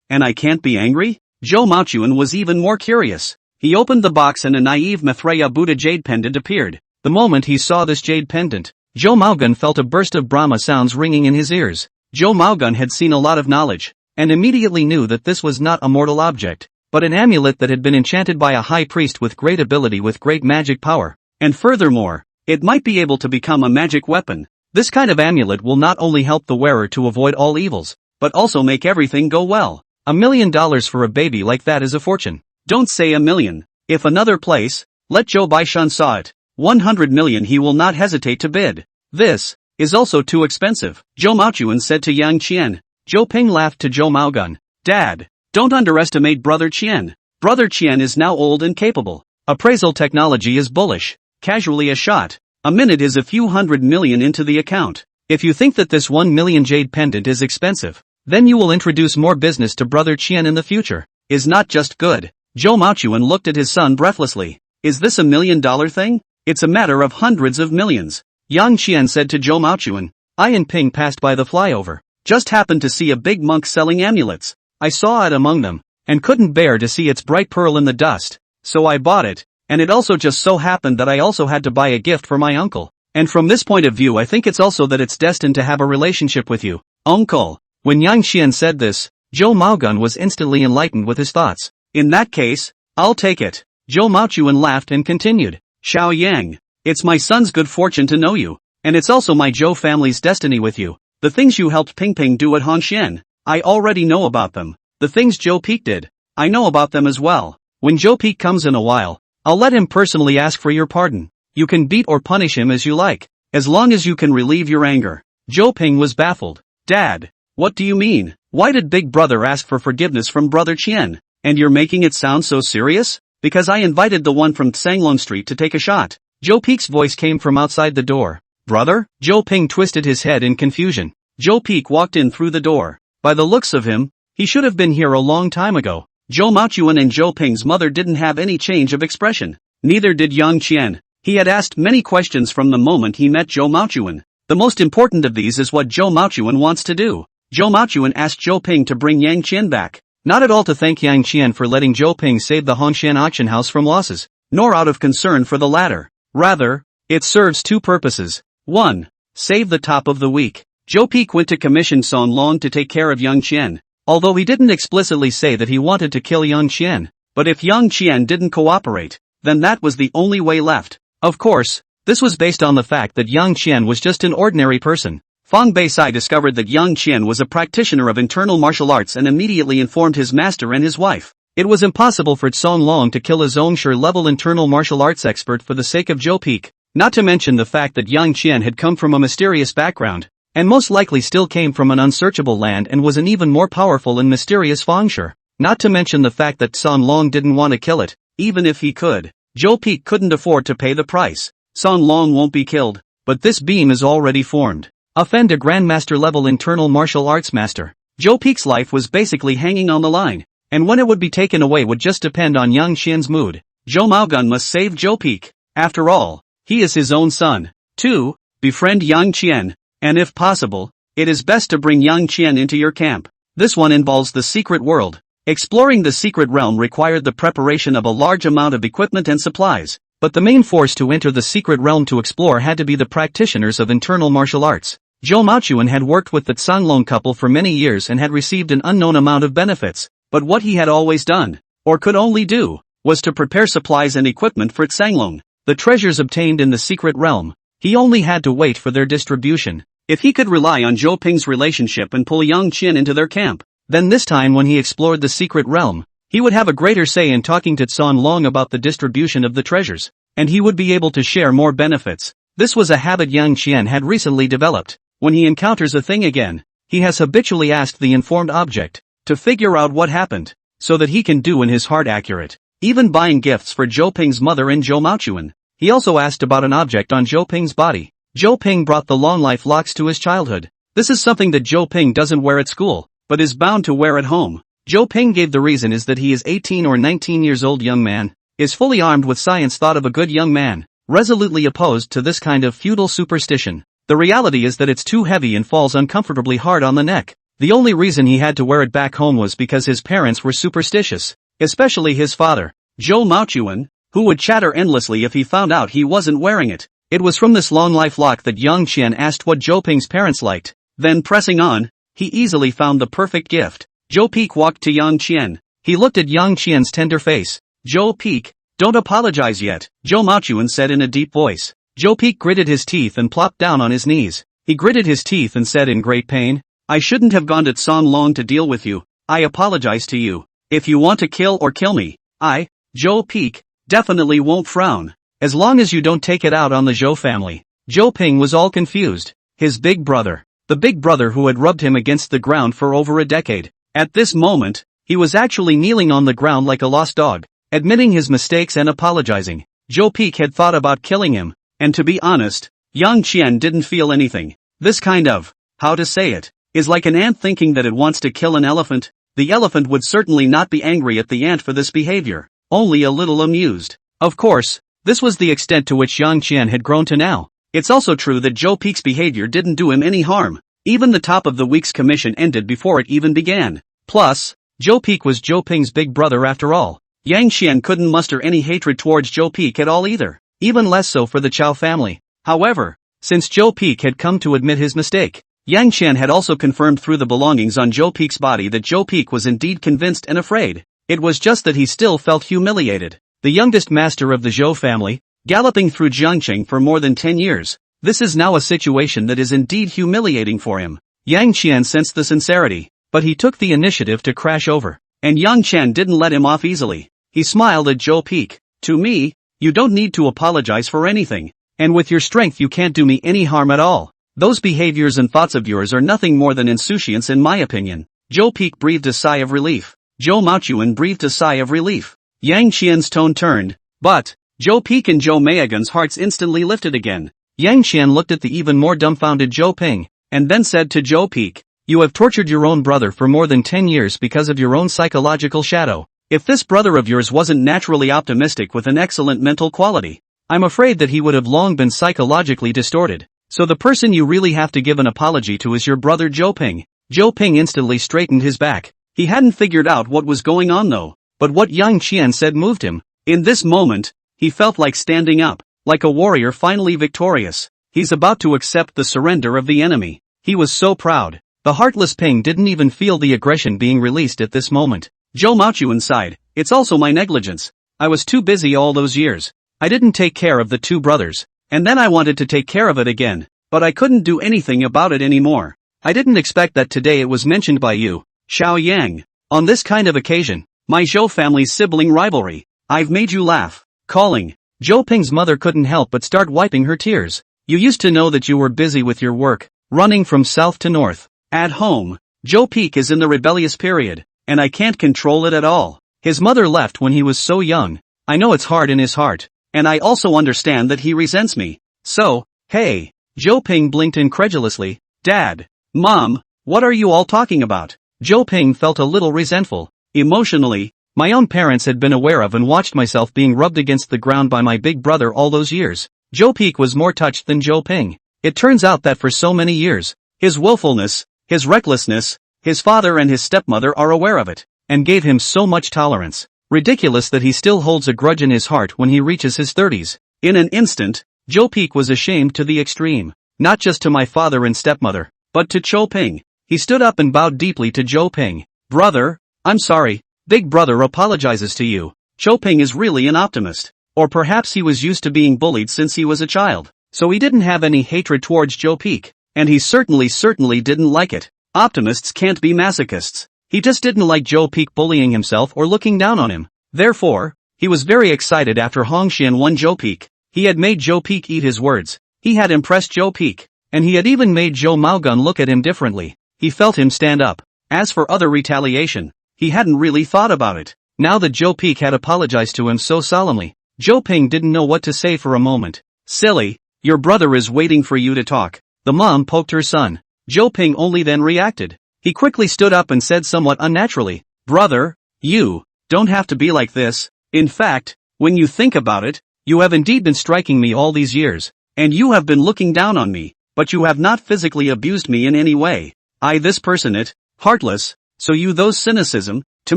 And I can't be angry?" Zhou Maochuan was even more curious. He opened the box and a naive Maitreya Buddha jade pendant appeared. The moment he saw this jade pendant, Zhou Maogun felt a burst of Brahma sounds ringing in his ears. Zhou Maogun had seen a lot of knowledge, and immediately knew that this was not a mortal object, but an amulet that had been enchanted by a high priest with great ability with great magic power. And furthermore, it might be able to become a magic weapon. This kind of amulet will not only help the wearer to avoid all evils, but also make everything go well. $1 million for a baby like that is a fortune. Don't say $1 million. If another place, let Zhou Baishan saw it, 100 million he will not hesitate to bid. This is also too expensive, Zhou Maochuan said to Yang Qian. Zhou Ping laughed to Zhou Maogun. Dad, don't underestimate Brother Qian. Brother Qian is now old and capable. Appraisal technology is bullish. Casually a shot. A minute is a few hundred million into the account. If you think that this 1 million jade pendant is expensive, then you will introduce more business to Brother Qian in the future. Is not just good. Zhou Maochuan looked at his son breathlessly. Is this $1 million thing? It's a matter of hundreds of millions. Yang Qian said to Zhou Maochuan. I and Ping passed by the flyover. Just happened to see a big monk selling amulets. I saw it among them, and couldn't bear to see its bright pearl in the dust. So I bought it. And it also just so happened that I also had to buy a gift for my uncle. And from this point of view I think it's also that it's destined to have a relationship with you, uncle. When Yang Qian said this, Zhou Maogun was instantly enlightened with his thoughts. In that case, I'll take it. Zhou Maochuan laughed and continued. Xiao Yang, it's my son's good fortune to know you. And it's also my Zhou family's destiny with you. The things you helped Ping Ping do at Hongxian, I already know about them. The things Zhou Peak did, I know about them as well. When Zhou Peak comes in a while, I'll let him personally ask for your pardon. You can beat or punish him as you like, as long as you can relieve your anger. Zhou Ping was baffled. Dad, what do you mean? Why did Big Brother ask for forgiveness from Brother Qian? And you're making it sound so serious? Because I invited the one from Tsanglong Street to take a shot. Zhou Peak's voice came from outside the door. Brother? Zhou Ping twisted his head in confusion. Zhou Peak walked in through the door. By the looks of him, he should have been here a long time ago. Zhou Maochuan and Zhou Ping's mother didn't have any change of expression. Neither did Yang Qian. He had asked many questions from the moment he met Zhou Maochuan. The most important of these is what Zhou Maochuan wants to do. Zhou Maochuan asked Zhou Ping to bring Yang Qian back. Not at all to thank Yang Qian for letting Zhou Ping save the Hongxian auction house from losses, nor out of concern for the latter. Rather, it serves two purposes. 1. Save the top of the week. Zhou Peak went to commission Son Long to take care of Yang Qian. Although he didn't explicitly say that he wanted to kill Yang Qian, but if Yang Qian didn't cooperate, then that was the only way left. Of course, this was based on the fact that Yang Qian was just an ordinary person. Fang Beisai discovered that Yang Qian was a practitioner of internal martial arts and immediately informed his master and his wife. It was impossible for Song Long to kill a Zhongsher-level internal martial arts expert for the sake of Zhou Peak, not to mention the fact that Yang Qian had come from a mysterious background, and most likely still came from an unsearchable land and was an even more powerful and mysterious Fangshi. Not to mention the fact that Son Long didn't want to kill it, even if he could. Zhou Peak couldn't afford to pay the price. Son Long won't be killed, but this beam is already formed. Offend a Grandmaster-level internal martial arts master. Zhou Peak's life was basically hanging on the line, and when it would be taken away would just depend on Yang Qian's mood. Zhou Maogun must save Zhou Peak. After all, he is his own son. 2. Befriend Yang Qian. And if possible, it is best to bring Yang Qian into your camp. This one involves the secret world. Exploring the secret realm required the preparation of a large amount of equipment and supplies, but the main force to enter the secret realm to explore had to be the practitioners of internal martial arts. Zhou Maochuan had worked with the Tsanglong couple for many years and had received an unknown amount of benefits, but what he had always done, or could only do, was to prepare supplies and equipment for Tsanglong. The treasures obtained in the secret realm, he only had to wait for their distribution. If he could rely on Zhou Ping's relationship and pull Yang Qian into their camp, then this time when he explored the secret realm, he would have a greater say in talking to Son Long about the distribution of the treasures, and he would be able to share more benefits. This was a habit Yang Qian had recently developed. When he encounters a thing again, he has habitually asked the informed object to figure out what happened, so that he can do in his heart accurate. Even buying gifts for Zhou Ping's mother and Zhou Maochuan, he also asked about an object on Zhou Ping's body. Zhou Ping brought the long life locks to his childhood. This is something that Zhou Ping doesn't wear at school, but is bound to wear at home. Zhou Ping gave the reason is that he is 18 or 19 years old young man, is fully armed with science thought of a good young man, resolutely opposed to this kind of feudal superstition. The reality is that it's too heavy and falls uncomfortably hard on the neck. The only reason he had to wear it back home was because his parents were superstitious, especially his father, Zhou Maochuan, who would chatter endlessly if he found out he wasn't wearing it. It was from this long life lock that Yang Qian asked what Zhou Ping's parents liked. Then pressing on, he easily found the perfect gift. Zhou Peak walked to Yang Qian. He looked at Yang Qian's tender face. Zhou Peak, don't apologize yet, Zhou Maochuan said in a deep voice. Zhou Peak gritted his teeth and plopped down on his knees. He gritted his teeth and said in great pain, I shouldn't have gone to Song Long to deal with you. I apologize to you. If you want to kill or kill me, I, Zhou Peak, definitely won't frown. As long as you don't take it out on the Zhou family. Zhou Ping was all confused. His big brother. The big brother who had rubbed him against the ground for over a decade. At this moment, he was actually kneeling on the ground like a lost dog, admitting his mistakes and apologizing. Zhou Peak had thought about killing him, and to be honest, Yang Qian didn't feel anything. This kind of, how to say it, is like an ant thinking that it wants to kill an elephant. The elephant would certainly not be angry at the ant for this behavior, only a little amused. Of course, this was the extent to which Yang Qian had grown to now. It's also true that Zhou Peak's behavior didn't do him any harm. Even the top of the week's commission ended before it even began. Plus, Zhou Peak was Zhou Ping's big brother after all. Yang Qian couldn't muster any hatred towards Zhou Peak at all either, even less so for the Chao family. However, since Zhou Peak had come to admit his mistake, Yang Qian had also confirmed through the belongings on Zhou Peak's body that Zhou Peak was indeed convinced and afraid. It was just that he still felt humiliated. The youngest master of the Zhou family, galloping through Jiangqing for more than 10 years. This is now a situation that is indeed humiliating for him. Yang Qian sensed the sincerity, but he took the initiative to crash over. And Yang Qian didn't let him off easily. He smiled at Zhou Peak. To me, you don't need to apologize for anything. And with your strength you can't do me any harm at all. Those behaviors and thoughts of yours are nothing more than insouciance in my opinion. Zhou Peak breathed a sigh of relief. Zhou Maochuan breathed a sigh of relief. Yang Qian's tone turned, but Zhou Peak and Zhou Meigan's hearts instantly lifted again. Yang Qian looked at the even more dumbfounded Zhou Ping, and then said to Zhou Peak, you have tortured your own brother for more than 10 years because of your own psychological shadow. If this brother of yours wasn't naturally optimistic with an excellent mental quality, I'm afraid that he would have long been psychologically distorted. So the person you really have to give an apology to is your brother Zhou Ping. Zhou Ping instantly straightened his back. He hadn't figured out what was going on though. But what Yang Qian said moved him. In this moment, he felt like standing up, like a warrior finally victorious. He's about to accept the surrender of the enemy. He was so proud. The heartless Ping didn't even feel the aggression being released at this moment. Zhou Maochuan sighed. It's also my negligence. I was too busy all those years. I didn't take care of the two brothers. And then I wanted to take care of it again. But I couldn't do anything about it anymore. I didn't expect that today it was mentioned by you, Xiao Yang. On this kind of occasion, my Zhou family's sibling rivalry. I've made you laugh. Calling. Zhou Ping's mother couldn't help but start wiping her tears. You used to know that you were busy with your work, running from south to north. At home, Zhou Peak is in the rebellious period, and I can't control it at all. His mother left when he was so young. I know it's hard in his heart, and I also understand that he resents me. So, hey. Zhou Ping blinked incredulously. Dad. Mom, what are you all talking about? Zhou Ping felt a little resentful. Emotionally, my own parents had been aware of and watched myself being rubbed against the ground by my big brother all those years. Zhou Peak was more touched than Zhou Ping. It turns out that for so many years, his willfulness, his recklessness, his father and his stepmother are aware of it, and gave him so much tolerance. Ridiculous that he still holds a grudge in his heart when he reaches his 30s. In an instant, Zhou Peak was ashamed to the extreme. Not just to my father and stepmother, but to Zhou Ping. He stood up and bowed deeply to Zhou Ping. Brother, I'm sorry. Big brother apologizes to you. Zhou Ping is really an optimist. Or perhaps he was used to being bullied since he was a child. So he didn't have any hatred towards Zhou Peak. And he certainly didn't like it. Optimists can't be masochists. He just didn't like Zhou Peak bullying himself or looking down on him. Therefore, he was very excited after Hongxian won Zhou Peak. He had made Zhou Peak eat his words. He had impressed Joe Peek, and he had even made Joe Maogun look at him differently. He felt him stand up. As for other retaliation, he hadn't really thought about it. Now that Joe Peek had apologized to him so solemnly, Joe Ping didn't know what to say for a moment. Silly, your brother is waiting for you to talk. The mom poked her son. Joe Ping only then reacted. He quickly stood up and said somewhat unnaturally, "Brother, you don't have to be like this. In fact, when you think about it, you have indeed been striking me all these years, and you have been looking down on me, but you have not physically abused me in any way. I this person it, heartless, so you those cynicism, to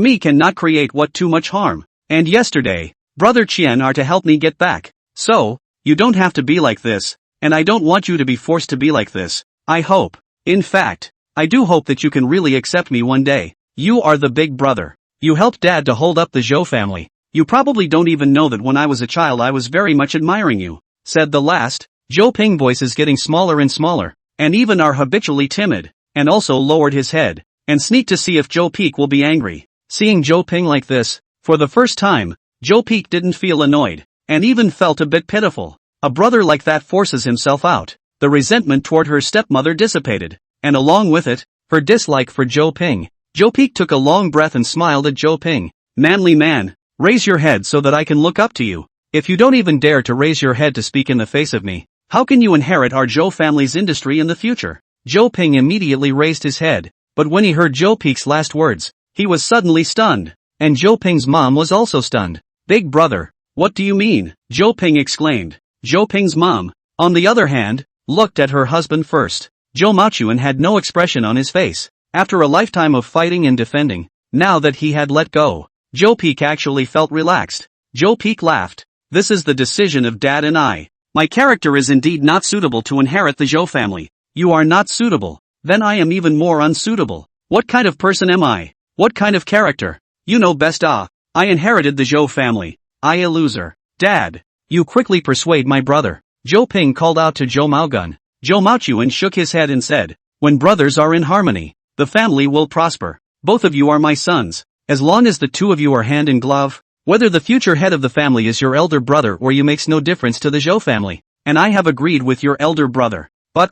me cannot create what too much harm. And yesterday, Brother Qian are to help me get back. So, you don't have to be like this, and I don't want you to be forced to be like this. I hope. In fact, I do hope that you can really accept me one day. You are the big brother. You helped Dad to hold up the Zhou family. You probably don't even know that when I was a child I was very much admiring you," said the last. Joe Ping voice is getting smaller and smaller, and even are habitually timid, and also lowered his head, and sneaked to see if Joe Peek will be angry. Seeing Joe Ping like this, for the first time, Joe Peek didn't feel annoyed, and even felt a bit pitiful. A brother like that forces himself out. The resentment toward her stepmother dissipated, and along with it, her dislike for Joe Ping. Joe Peek took a long breath and smiled at Joe Ping. "Manly man, raise your head so that I can look up to you. If you don't even dare to raise your head to speak in the face of me, how can you inherit our Zhou family's industry in the future?" Joe Ping immediately raised his head, but when he heard Joe Peek's last words, he was suddenly stunned. And Joe Ping's mom was also stunned. "Big brother, what do you mean?" Joe Ping exclaimed. Joe Ping's mom, on the other hand, looked at her husband first. Zhou Maochuan had no expression on his face. After a lifetime of fighting and defending, now that he had let go, Joe Peek actually felt relaxed. Joe Peek laughed. "This is the decision of Dad and I. My character is indeed not suitable to inherit the Zhou family. You are not suitable. Then I am even more unsuitable. What kind of person am I? What kind of character? You know best. I inherited the Zhou family. I a loser. Dad, you quickly persuade my brother." Joe Ping called out to Zhou Maogun. Zhou Maochuan shook his head and said, "When brothers are in harmony, the family will prosper. Both of you are my sons. As long as the two of you are hand in glove, whether the future head of the family is your elder brother or you makes no difference to the Zhou family, and I have agreed with your elder brother." But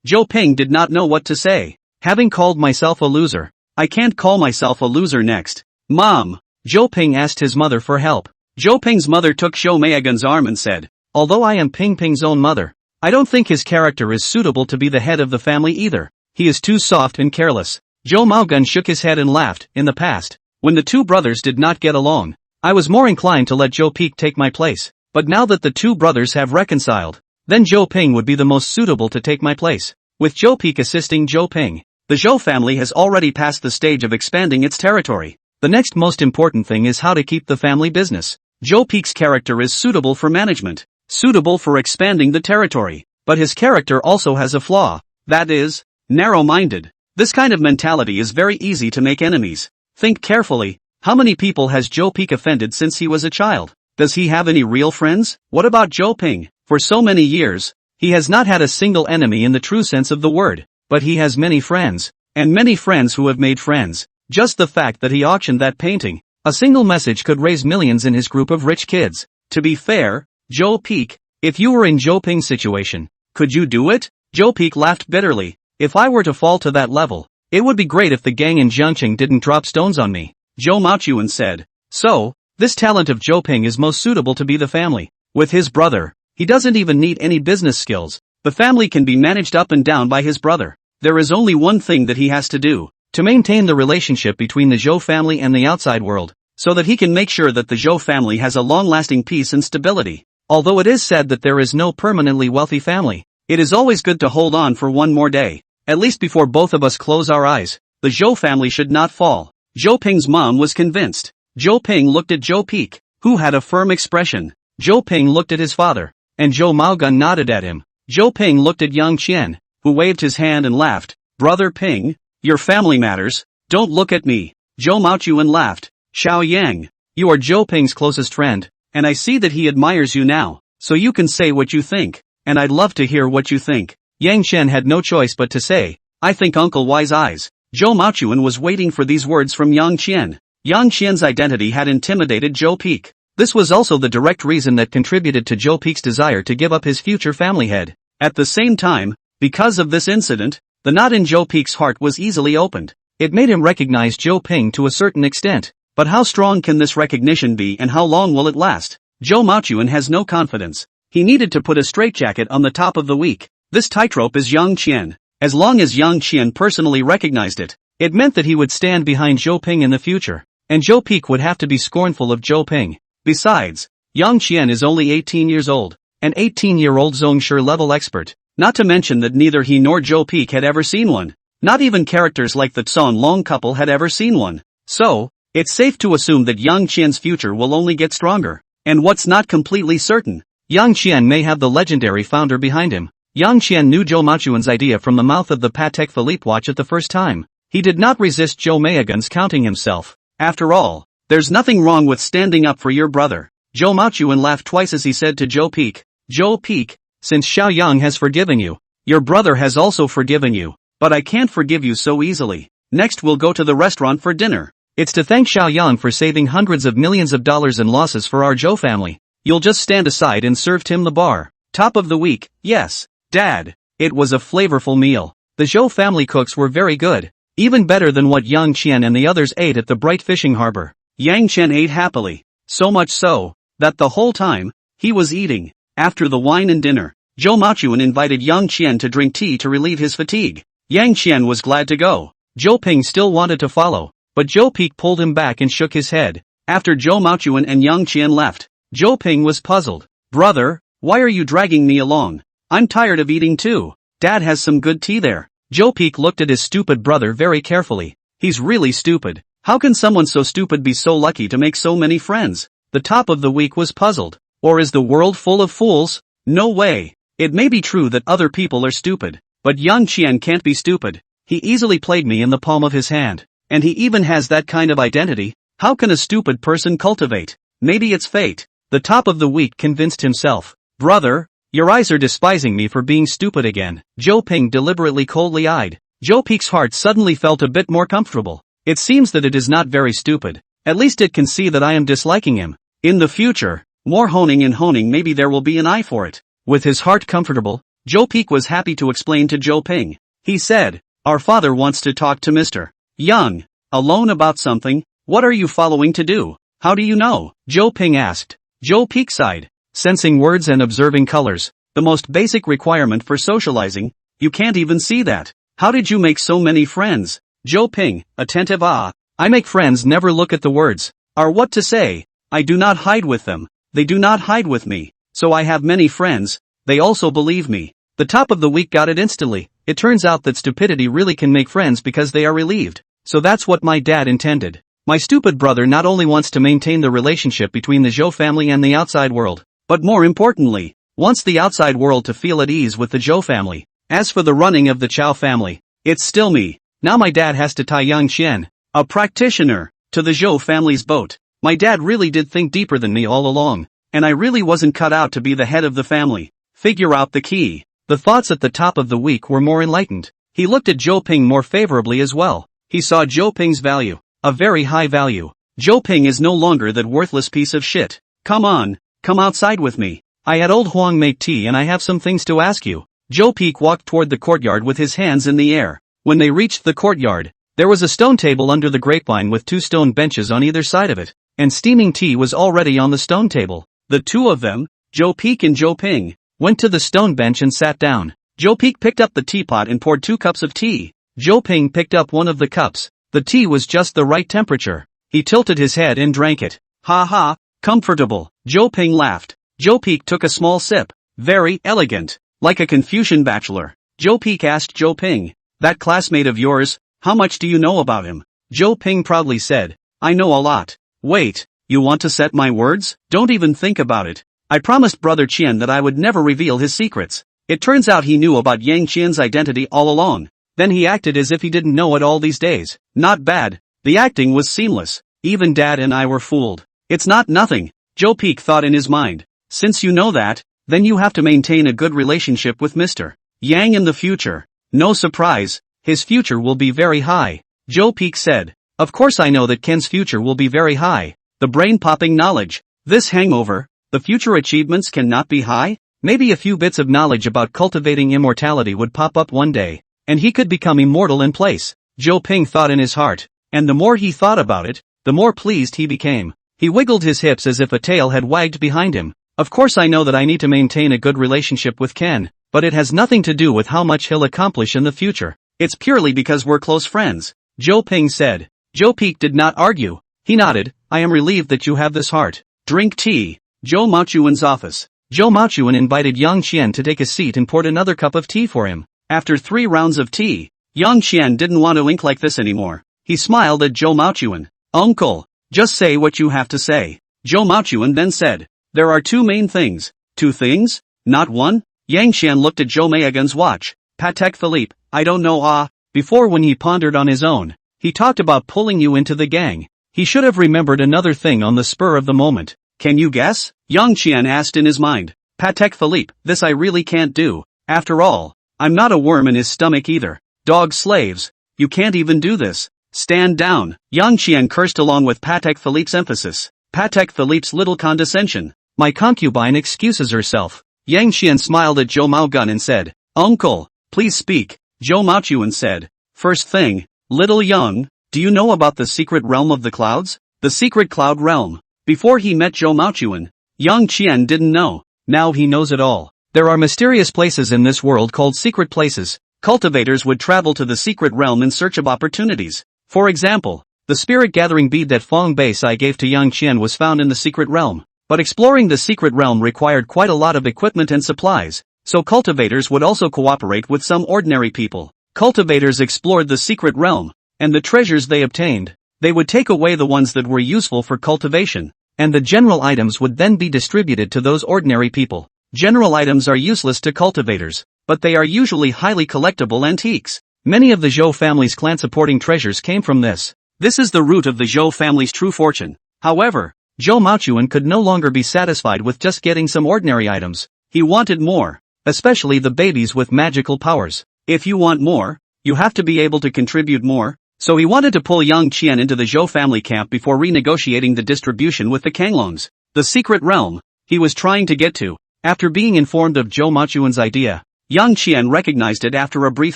Joe Ping did not know what to say. Having called myself a loser, I can't call myself a loser next. "Mom," Joe Ping asked his mother for help. Joe Ping's mother took Zhou Maogun's arm and said, "Although I am Ping Ping's own mother, I don't think his character is suitable to be the head of the family either. He is too soft and careless." Zhou Maogun shook his head and laughed. "In the past, when the two brothers did not get along, I was more inclined to let Joe Peek take my place. But now that the two brothers have reconciled, then Joe Ping would be the most suitable to take my place." With Joe Peek assisting Joe Ping, the Zhou family has already passed the stage of expanding its territory. The next most important thing is how to keep the family business. Joe Peek's character is suitable for management, suitable for expanding the territory, but his character also has a flaw. That is, narrow-minded. This kind of mentality is very easy to make enemies. Think carefully, how many people has Joe Peek offended since he was a child? Does he have any real friends? What about Joe Ping? For so many years, he has not had a single enemy in the true sense of the word, but he has many friends, and many friends who have made friends. Just the fact that he auctioned that painting, a single message could raise millions in his group of rich kids. To be fair, Joe Peek, if you were in Joe Ping's situation, could you do it? Joe Peek laughed bitterly. "If I were to fall to that level, it would be great if the gang in Jiangqing didn't drop stones on me." Zhou Maochuan said. So, this talent of Joe Ping is most suitable to be the family. With his brother, he doesn't even need any business skills. The family can be managed up and down by his brother. There is only one thing that he has to do, to maintain the relationship between the Zhou family and the outside world, so that he can make sure that the Zhou family has a long-lasting peace and stability. Although it is said that there is no permanently wealthy family, it is always good to hold on for one more day. At least before both of us close our eyes, the Zhou family should not fall. Joe Ping's mom was convinced. Joe Ping looked at Joe Peek, who had a firm expression. Joe Ping looked at his father, and Zhou Maogun nodded at him. Joe Ping looked at Yang Qian, who waved his hand and laughed. "Brother Ping, your family matters, don't look at me." Zhou Maochuan laughed. "Xiao Yang, you are Joe Ping's closest friend, and I see that he admires you now, so you can say what you think, and I'd love to hear what you think." Yang Qian had no choice but to say, "I think Uncle Wise Eyes." Zhou Maochuan was waiting for these words from Yang Qian. Yang Qian's identity had intimidated Joe Peek. This was also the direct reason that contributed to Joe Peek's desire to give up his future family head. At the same time, because of this incident, the knot in Joe Peek's heart was easily opened. It made him recognize Joe Ping to a certain extent. But how strong can this recognition be and how long will it last? Zhou Maochuan has no confidence. He needed to put a straitjacket on the top of the week. This tightrope is Yang Qian. As long as Yang Qian personally recognized it, it meant that he would stand behind Zhou Ping in the future, and Zhou Peek would have to be scornful of Zhou Ping. Besides, Yang Qian is only 18 years old, an 18-year-old Zhongshe level expert, not to mention that neither he nor Zhou Peek had ever seen one. Not even characters like the Chan Long couple had ever seen one. So, it's safe to assume that Yang Qian's future will only get stronger. And what's not completely certain? Yang Qian may have the legendary founder behind him. Yang Qian knew Zhou Maochuan's idea from the mouth of the Patek Philippe watch at the first time. He did not resist Zhou Maochuan's counting himself. After all, there's nothing wrong with standing up for your brother. Zhou Maochuan laughed twice as he said to Zhou Peek, Zhou Peek, since Xiao Yang has forgiven you, your brother has also forgiven you. But I can't forgive you so easily. Next we'll go to the restaurant for dinner. It's to thank Xiao Yang for saving hundreds of millions of dollars in losses for our Zhou family. You'll just stand aside and serve Tim the bar. Top of the week, yes, Dad. It was a flavorful meal. The Zhou family cooks were very good. Even better than what Yang Qian and the others ate at the bright fishing harbor. Yang Qian ate happily. So much so, that the whole time, he was eating. After the wine and dinner, Zhou Maochuan invited Yang Qian to drink tea to relieve his fatigue. Yang Qian was glad to go. Zhou Ping still wanted to follow, but Zhou Peek pulled him back and shook his head. After Zhou Maochuan and Yang Qian left, Zhou Ping was puzzled. Brother, why are you dragging me along? I'm tired of eating too. Dad has some good tea there. Zhou Peek looked at his stupid brother very carefully. He's really stupid. How can someone so stupid be so lucky to make so many friends? The top of the week was puzzled. Or is the world full of fools? No way. It may be true that other people are stupid, but Yang Qian can't be stupid. He easily played me in the palm of his hand. And he even has that kind of identity. How can a stupid person cultivate? Maybe it's fate. The top of the week convinced himself. Brother, your eyes are despising me for being stupid again. Zhou Ping deliberately coldly eyed. Zhou Peek's heart suddenly felt a bit more comfortable. It seems that it is not very stupid. At least it can see that I am disliking him. In the future, more honing and honing, maybe there will be an eye for it. With his heart comfortable, Zhou Peek was happy to explain to Zhou Ping. He said, our father wants to talk to Mr. Yang, alone about something. What are you following to do? How do you know? Zhou Ping asked. Zhou Peek sighed. Sensing words and observing colors, the most basic requirement for socializing. You can't even see that. How did you make so many friends? Zhou Ping, attentive. I make friends never look at the words. Are what to say. I do not hide with them. They do not hide with me. So I have many friends. They also believe me. The top of the week got it instantly. It turns out that stupidity really can make friends because they are relieved. So that's what my dad intended. My stupid brother not only wants to maintain the relationship between the Zhou family and the outside world, but more importantly, wants the outside world to feel at ease with the Zhou family. As for the running of the Chao family, it's still me. Now my dad has to tie Yang Qian, a practitioner, to the Zhou family's boat. My dad really did think deeper than me all along, and I really wasn't cut out to be the head of the family. Figure out the key. The thoughts at the top of the week were more enlightened. He looked at Zhou Ping more favorably as well. He saw Zhou Ping's value, a very high value. Zhou Ping is no longer that worthless piece of shit. Come on, come outside with me. I had old Huang make tea and I have some things to ask you. Zhou Peek walked toward the courtyard with his hands in the air. When they reached the courtyard, there was a stone table under the grapevine with 2 stone benches on either side of it, and steaming tea was already on the stone table. The two of them, Zhou Peek and Zhou Ping, went to the stone bench and sat down. Zhou Peek picked up the teapot and poured 2 cups of tea. Zhou Ping picked up one of the cups. The tea was just the right temperature. He tilted his head and drank it. Ha ha, comfortable. Zhou Ping laughed. Zhou Peek took a small sip. Very elegant. Like a Confucian bachelor. Zhou Peek asked Zhou Ping, that classmate of yours, how much do you know about him? Zhou Ping proudly said, I know a lot. Wait, you want to set my words? Don't even think about it. I promised Brother Qian that I would never reveal his secrets. It turns out he knew about Yang Qian's identity all along. Then he acted as if he didn't know it all these days. Not bad. The acting was seamless. Even Dad and I were fooled. It's not nothing, Zhou Peek thought in his mind. Since you know that, then you have to maintain a good relationship with Mr. Yang in the future. No surprise, his future will be very high. Zhou Peek said. Of course I know that Ken's future will be very high. The brain-popping knowledge. This hangover, the future achievements cannot be high? Maybe a few bits of knowledge about cultivating immortality would pop up one day, and he could become immortal in place. Zhou Ping thought in his heart, and the more he thought about it, the more pleased he became. He wiggled his hips as if a tail had wagged behind him. Of course I know that I need to maintain a good relationship with Ken, but it has nothing to do with how much he'll accomplish in the future. It's purely because we're close friends, Zhou Ping said. Zhou Peak did not argue. He nodded. I am relieved that you have this heart. Drink tea. Zhou Maochuan's office. Zhou Maochuan invited Yang Qian to take a seat and poured another cup of tea for him. After 3 rounds of tea, Yang Qian didn't want to ink like this anymore. He smiled at Zhou Maochuan. Uncle, just say what you have to say. Zhou Maochuan then said, there are 2 main things. 2 things? Not 1? Yang Qian looked at Zhou Meigan's watch. Patek Philippe, I don't know Before when he pondered on his own, he talked about pulling you into the gang. He should have remembered another thing on the spur of the moment. Can you guess? Yang Qian asked in his mind. Patek Philippe, this I really can't do. After all, I'm not a worm in his stomach either. Dog slaves. You can't even do this. Stand down. Yang Qian cursed along with Patek Philippe's emphasis. Patek Philippe's little condescension. My concubine excuses herself. Yang Qian smiled at Zhou Maogan and said, Uncle, please speak. Zhou Maochuan said, first thing, little Yang, do you know about the secret realm of the clouds? The secret cloud realm. Before he met Zhou Maochuan, Yang Qian didn't know. Now he knows it all. There are mysterious places in this world called secret places. Cultivators would travel to the secret realm in search of opportunities. For example, the spirit gathering bead that Fong Bei Sai gave to Yang Qian was found in the secret realm. But exploring the secret realm required quite a lot of equipment and supplies, so cultivators would also cooperate with some ordinary people. Cultivators explored the secret realm, and the treasures they obtained, they would take away the ones that were useful for cultivation, and the general items would then be distributed to those ordinary people. General items are useless to cultivators, but they are usually highly collectible antiques. Many of the Zhou family's clan-supporting treasures came from this. This is the root of the Zhou family's true fortune. However, Zhou Maochuan could no longer be satisfied with just getting some ordinary items. He wanted more, especially the babies with magical powers. If you want more, you have to be able to contribute more. So he wanted to pull Yang Qian into the Zhou family camp before renegotiating the distribution with the Kanglongs. The secret realm he was trying to get to. After being informed of Zhou Maochuan's idea, Yang Qian recognized it after a brief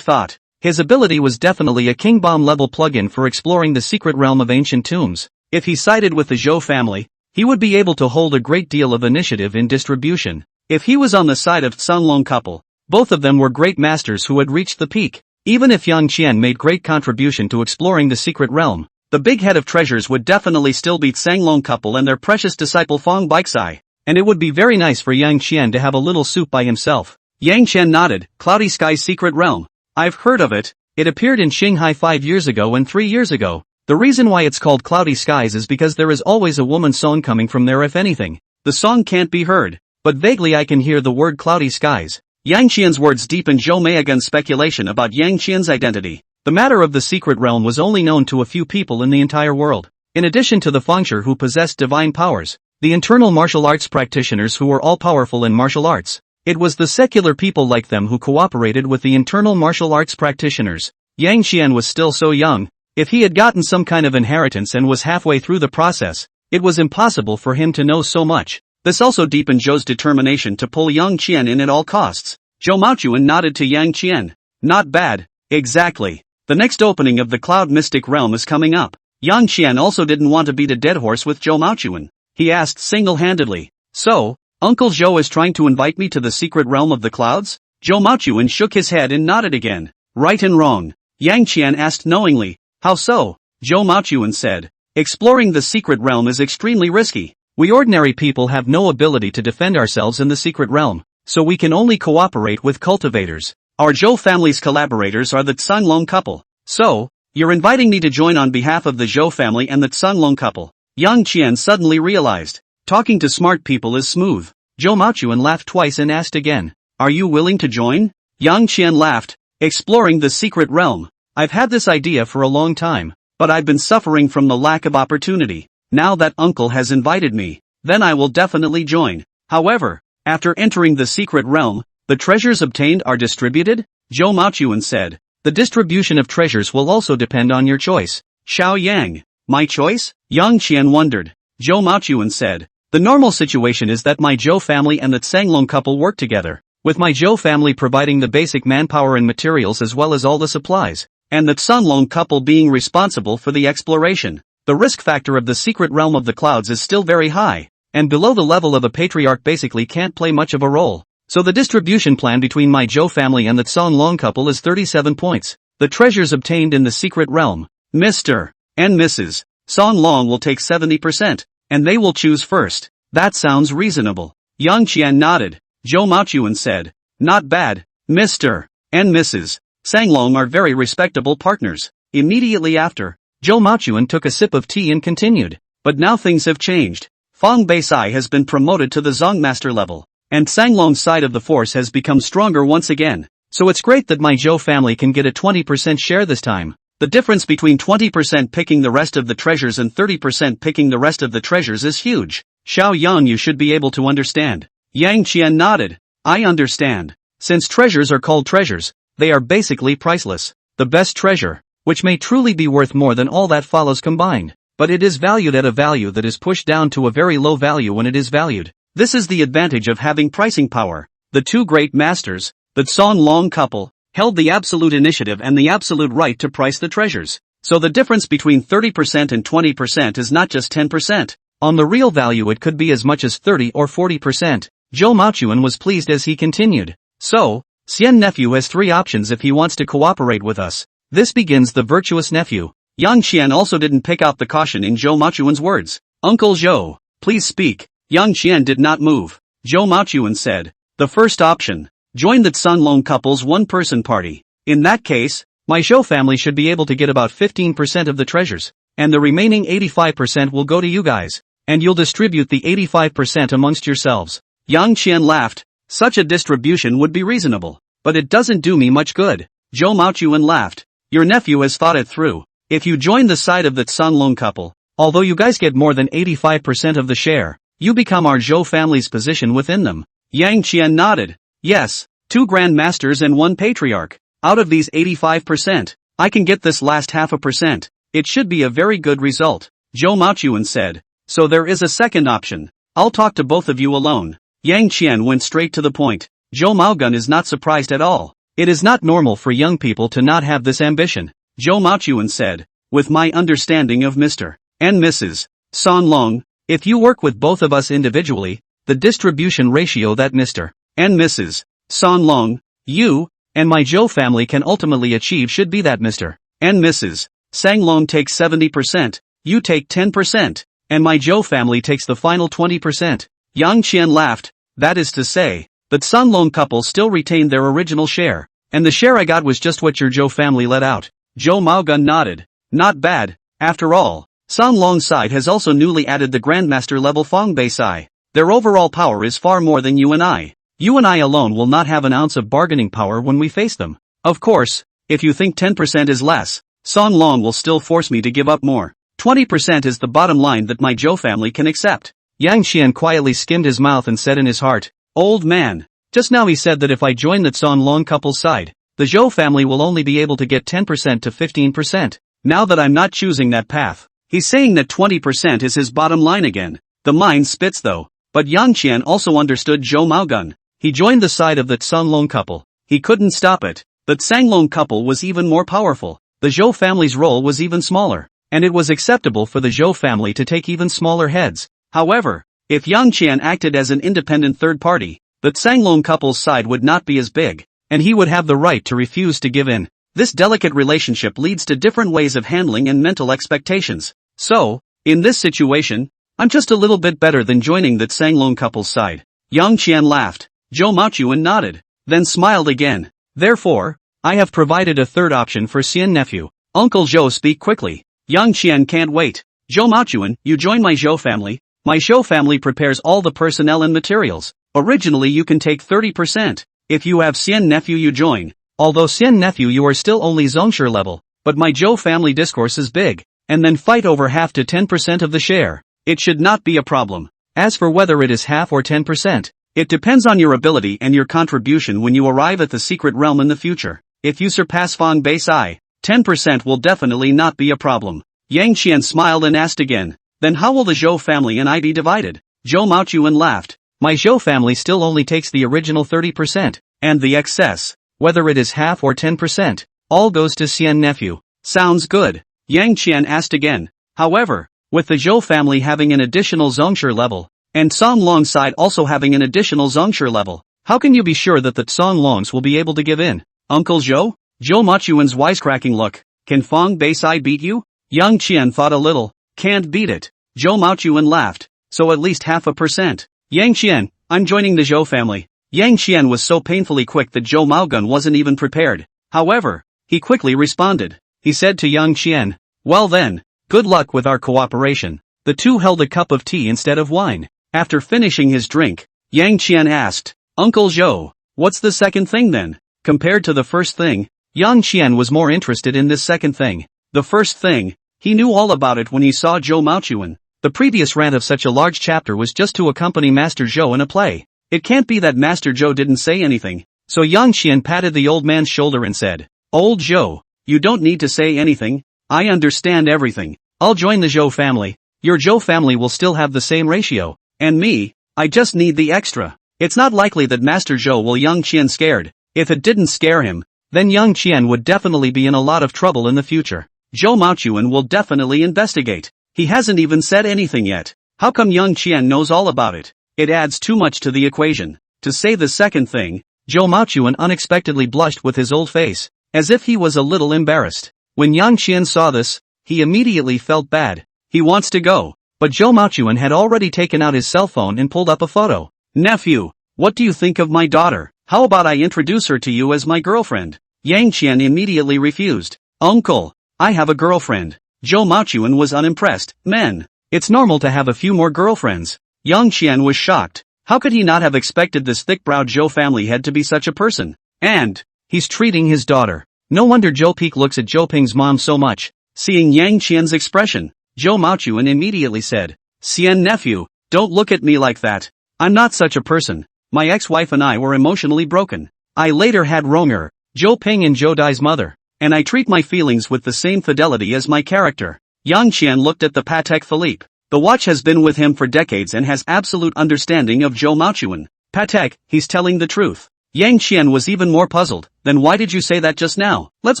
thought. His ability was definitely a King Bomb level plugin for exploring the secret realm of ancient tombs. If he sided with the Zhou family, he would be able to hold a great deal of initiative in distribution. If he was on the side of Sunlong couple, both of them were great masters who had reached the peak. Even if Yang Qian made great contribution to exploring the secret realm, the big head of treasures would definitely still beat Sanglong couple and their precious disciple Fong Baikai. And it would be very nice for Yang Qian to have a little soup by himself. Yang Qian nodded. Cloudy Sky's secret realm. I've heard of it. It appeared in Shanghai 5 years ago and 3 years ago. The reason why it's called Cloudy Skies is because there is always a woman's song coming from there if anything. The song can't be heard, but vaguely I can hear the word Cloudy Skies. Yang Qian's words deepened Zhou Meigan's speculation about Yang Qian's identity. The matter of the secret realm was only known to a few people in the entire world. In addition to the Fengshi who possessed divine powers, the internal martial arts practitioners who were all-powerful in martial arts, it was the secular people like them who cooperated with the internal martial arts practitioners. Yang Qian was still so young. If he had gotten some kind of inheritance and was halfway through the process, it was impossible for him to know so much. This also deepened Zhou's determination to pull Yang Qian in at all costs. Zhou Maochuan nodded to Yang Qian. Not bad. Exactly. The next opening of the Cloud Mystic Realm is coming up. Yang Qian also didn't want to beat a dead horse with Zhou Maochuan. He asked single-handedly. So, Uncle Zhou is trying to invite me to the secret realm of the clouds? Zhou Maochuan shook his head and nodded again. Right and wrong. Yang Qian asked knowingly. How so? Zhou Maochuan said. Exploring the secret realm is extremely risky. We ordinary people have no ability to defend ourselves in the secret realm, so we can only cooperate with cultivators. Our Zhou family's collaborators are the Tsunlong couple. So, you're inviting me to join on behalf of the Zhou family and the Tsunlong couple. Yang Qian suddenly realized. Talking to smart people is smooth. Zhou Maochuan laughed twice and asked again. Are you willing to join? Yang Qian laughed. Exploring the secret realm. I've had this idea for a long time, but I've been suffering from the lack of opportunity. Now that uncle has invited me, then I will definitely join. However, after entering the secret realm, the treasures obtained are distributed? Zhou Maochuan said. The distribution of treasures will also depend on your choice. Xiao Yang. My choice? Yang Qian wondered. Zhou Maochuan said. The normal situation is that my Zhou family and the Tsanglong couple work together, with my Zhou family providing the basic manpower and materials as well as all the supplies, and the Tsanglong couple being responsible for the exploration. The risk factor of the secret realm of the clouds is still very high, and below the level of a patriarch basically can't play much of a role. So the distribution plan between my Zhou family and the Tsanglong couple is 37 points. The treasures obtained in the secret realm, Mr. and Mrs. Tsanglong will take 70%, and they will choose first. That sounds reasonable. Yang Qian nodded. Zhou Maochuan said, not bad, Mr. and Mrs. Tsanglong are very respectable partners. Immediately after, Zhou Maochuan took a sip of tea and continued. But now things have changed. Fang Beisai has been promoted to the Zongmaster level, and Tsanglong's side of the force has become stronger once again. So it's great that my Zhou family can get a 20% share this time. The difference between 20% picking the rest of the treasures and 30% picking the rest of the treasures is huge. Xiao Yang, you should be able to understand. Yang Qian nodded. I understand. Since treasures are called treasures, they are basically priceless. The best treasure, which may truly be worth more than all that follows combined, but it is valued at a value that is pushed down to a very low value when it is valued. This is the advantage of having pricing power. The two great masters, the Tsanglong couple, held the absolute initiative and the absolute right to price the treasures. So the difference between 30% and 20% is not just 10%. On the real value it could be as much as 30 or 40%. Zhou Maochuan was pleased as he continued. So, Xian nephew has three options if he wants to cooperate with us. This begins the virtuous nephew. Yang Qian also didn't pick out the caution in Zhou Maochuan's words. Uncle Zhou, please speak. Yang Qian did not move. Zhou Maochuan said, the first option. Join the Tsanglong couple's one-person party. In that case, my Zhou family should be able to get about 15% of the treasures, and the remaining 85% will go to you guys, and you'll distribute the 85% amongst yourselves. Yang Qian laughed. Such a distribution would be reasonable, but it doesn't do me much good. Zhou Maochuan laughed. Your nephew has thought it through. If you join the side of the Tsanglong couple, although you guys get more than 85% of the share, you become our Zhou family's position within them. Yang Qian nodded. Yes, 2 grandmasters and 1 patriarch. Out of these 85%, I can get this last 0.5%. It should be a very good result. Zhou Maochuan said. So there is a second option. I'll talk to both of you alone. Yang Qian went straight to the point. Zhou Maogun is not surprised at all. It is not normal for young people to not have this ambition. Zhou Maochuan said. With my understanding of Mr. and Mrs. Tsanglong, if you work with both of us individually, the distribution ratio that Mr. and Mrs. Tsanglong, you, and my Zhou family can ultimately achieve should be that Mr. and Mrs. Tsanglong takes 70%, you take 10%, and my Zhou family takes the final 20%. Yang Qian laughed. That is to say, the Tsanglong couple still retained their original share, and the share I got was just what your Zhou family let out. Zhou Maogun nodded. Not bad. After all, Tsanglong's side has also newly added the Grandmaster level Fang Beisai. Their overall power is far more than you and I. You and I alone will not have an ounce of bargaining power when we face them. Of course, if you think 10% is less, Tsanglong will still force me to give up more. 20% is the bottom line that my Zhou family can accept. Yang Qian quietly skimmed his mouth and said in his heart, Old man, just now he said that if I join the Tsanglong couple's side, the Zhou family will only be able to get 10% to 15%. Now that I'm not choosing that path, he's saying that 20% is his bottom line again. The mind spits though. But Yang Qian also understood Zhou Maogun. He joined the side of the Tsanglong couple. He couldn't stop it. The Tsanglong couple was even more powerful. The Zhou family's role was even smaller, and it was acceptable for the Zhou family to take even smaller heads. However, if Yang Qian acted as an independent third party, the Tsanglong couple's side would not be as big, and he would have the right to refuse to give in. This delicate relationship leads to different ways of handling and mental expectations. So, in this situation, I'm just a little bit better than joining the Tsanglong couple's side. Yang Qian laughed. Zhou Maochuan nodded, then smiled again. Therefore, I have provided a third option for Xian nephew. Uncle Zhou, speak quickly. Yang Qian can't wait. Zhou Maochuan, you join my Zhou family. My Zhou family prepares all the personnel and materials. Originally you can take 30%. If you have Xian nephew you join. Although Xian nephew you are still only Zongshi level, but my Zhou family discourse is big. And then fight over half to 10% of the share. It should not be a problem. As for whether it is half or 10%, it depends on your ability and your contribution when you arrive at the secret realm in the future. If you surpass Fang Beisai, 10% will definitely not be a problem. Yang Qian smiled and asked again, then how will the Zhou family and I be divided? Zhou Maochuan laughed. My Zhou family still only takes the original 30%, And the excess, whether it is half or 10%, all goes to Xian nephew. sounds good. Yang Qian asked again. However, with the Zhou family having an additional Zhongshe level, and Song Long's side also having an additional Zhongshe level, how can you be sure that the Song Longs will be able to give in? Uncle Zhou? Zhou Maochuan's wisecracking look. Can Fong Bei side beat you? Yang Qian thought a little. Can't beat it. Zhou Maochuan laughed. So at least 0.5%. Yang Qian, I'm joining the Zhou family. Yang Qian was so painfully quick that Zhou Maogun wasn't even prepared. However, he quickly responded. He said to Yang Qian, well then, good luck with our cooperation. The two held a cup of tea instead of wine. After finishing his drink, Yang Qian asked, Uncle Zhou, what's the second thing then? Compared to the first thing, Yang Qian was more interested in this second thing. The first thing, he knew all about it when he saw Zhou Maochuan. The previous rant of such a large chapter was just to accompany Master Zhou in a play. It can't be that Master Zhou didn't say anything. So Yang Qian patted the old man's shoulder and said, Old Zhou, you don't need to say anything. I understand everything. I'll join the Zhou family. Your Zhou family will still have the same ratio. And me, I just need the extra. It's not likely that Master Zhou will Yang Qian scared. If it didn't scare him, then Yang Qian would definitely be in a lot of trouble in the future. Zhou Maochuan will definitely investigate. He hasn't even said anything yet. How come Yang Qian knows all about it? It adds too much to the equation. To say the second thing, Zhou Maochuan unexpectedly blushed with his old face, as if he was a little embarrassed. When Yang Qian saw this, he immediately felt bad. He wants to go. But Zhou Maochuan had already taken out his cell phone and pulled up a photo. Nephew, what do you think of my daughter? How about I introduce her to you as my girlfriend? Yang Qian immediately refused. Uncle, I have a girlfriend. Zhou Maochuan was unimpressed. Men, it's normal to have a few more girlfriends. Yang Qian was shocked. How could he not have expected this thick-browed Zhou family head to be such a person? And, he's treating his daughter. No wonder Zhou Peak looks at Zhou Ping's mom so much. Seeing Yang Qian's expression, Zhou Maochuan immediately said, Xian nephew, don't look at me like that. I'm not such a person. My ex-wife and I were emotionally broken. I later had Ronger, Zhou Ping and Zhou Dai's mother. And I treat my feelings with the same fidelity as my character. Yang Qian looked at the Patek Philippe. The watch has been with him for decades and has absolute understanding of Zhou Maochuan. Patek, he's telling the truth. Yang Qian was even more puzzled. Then why did you say that just now? Let's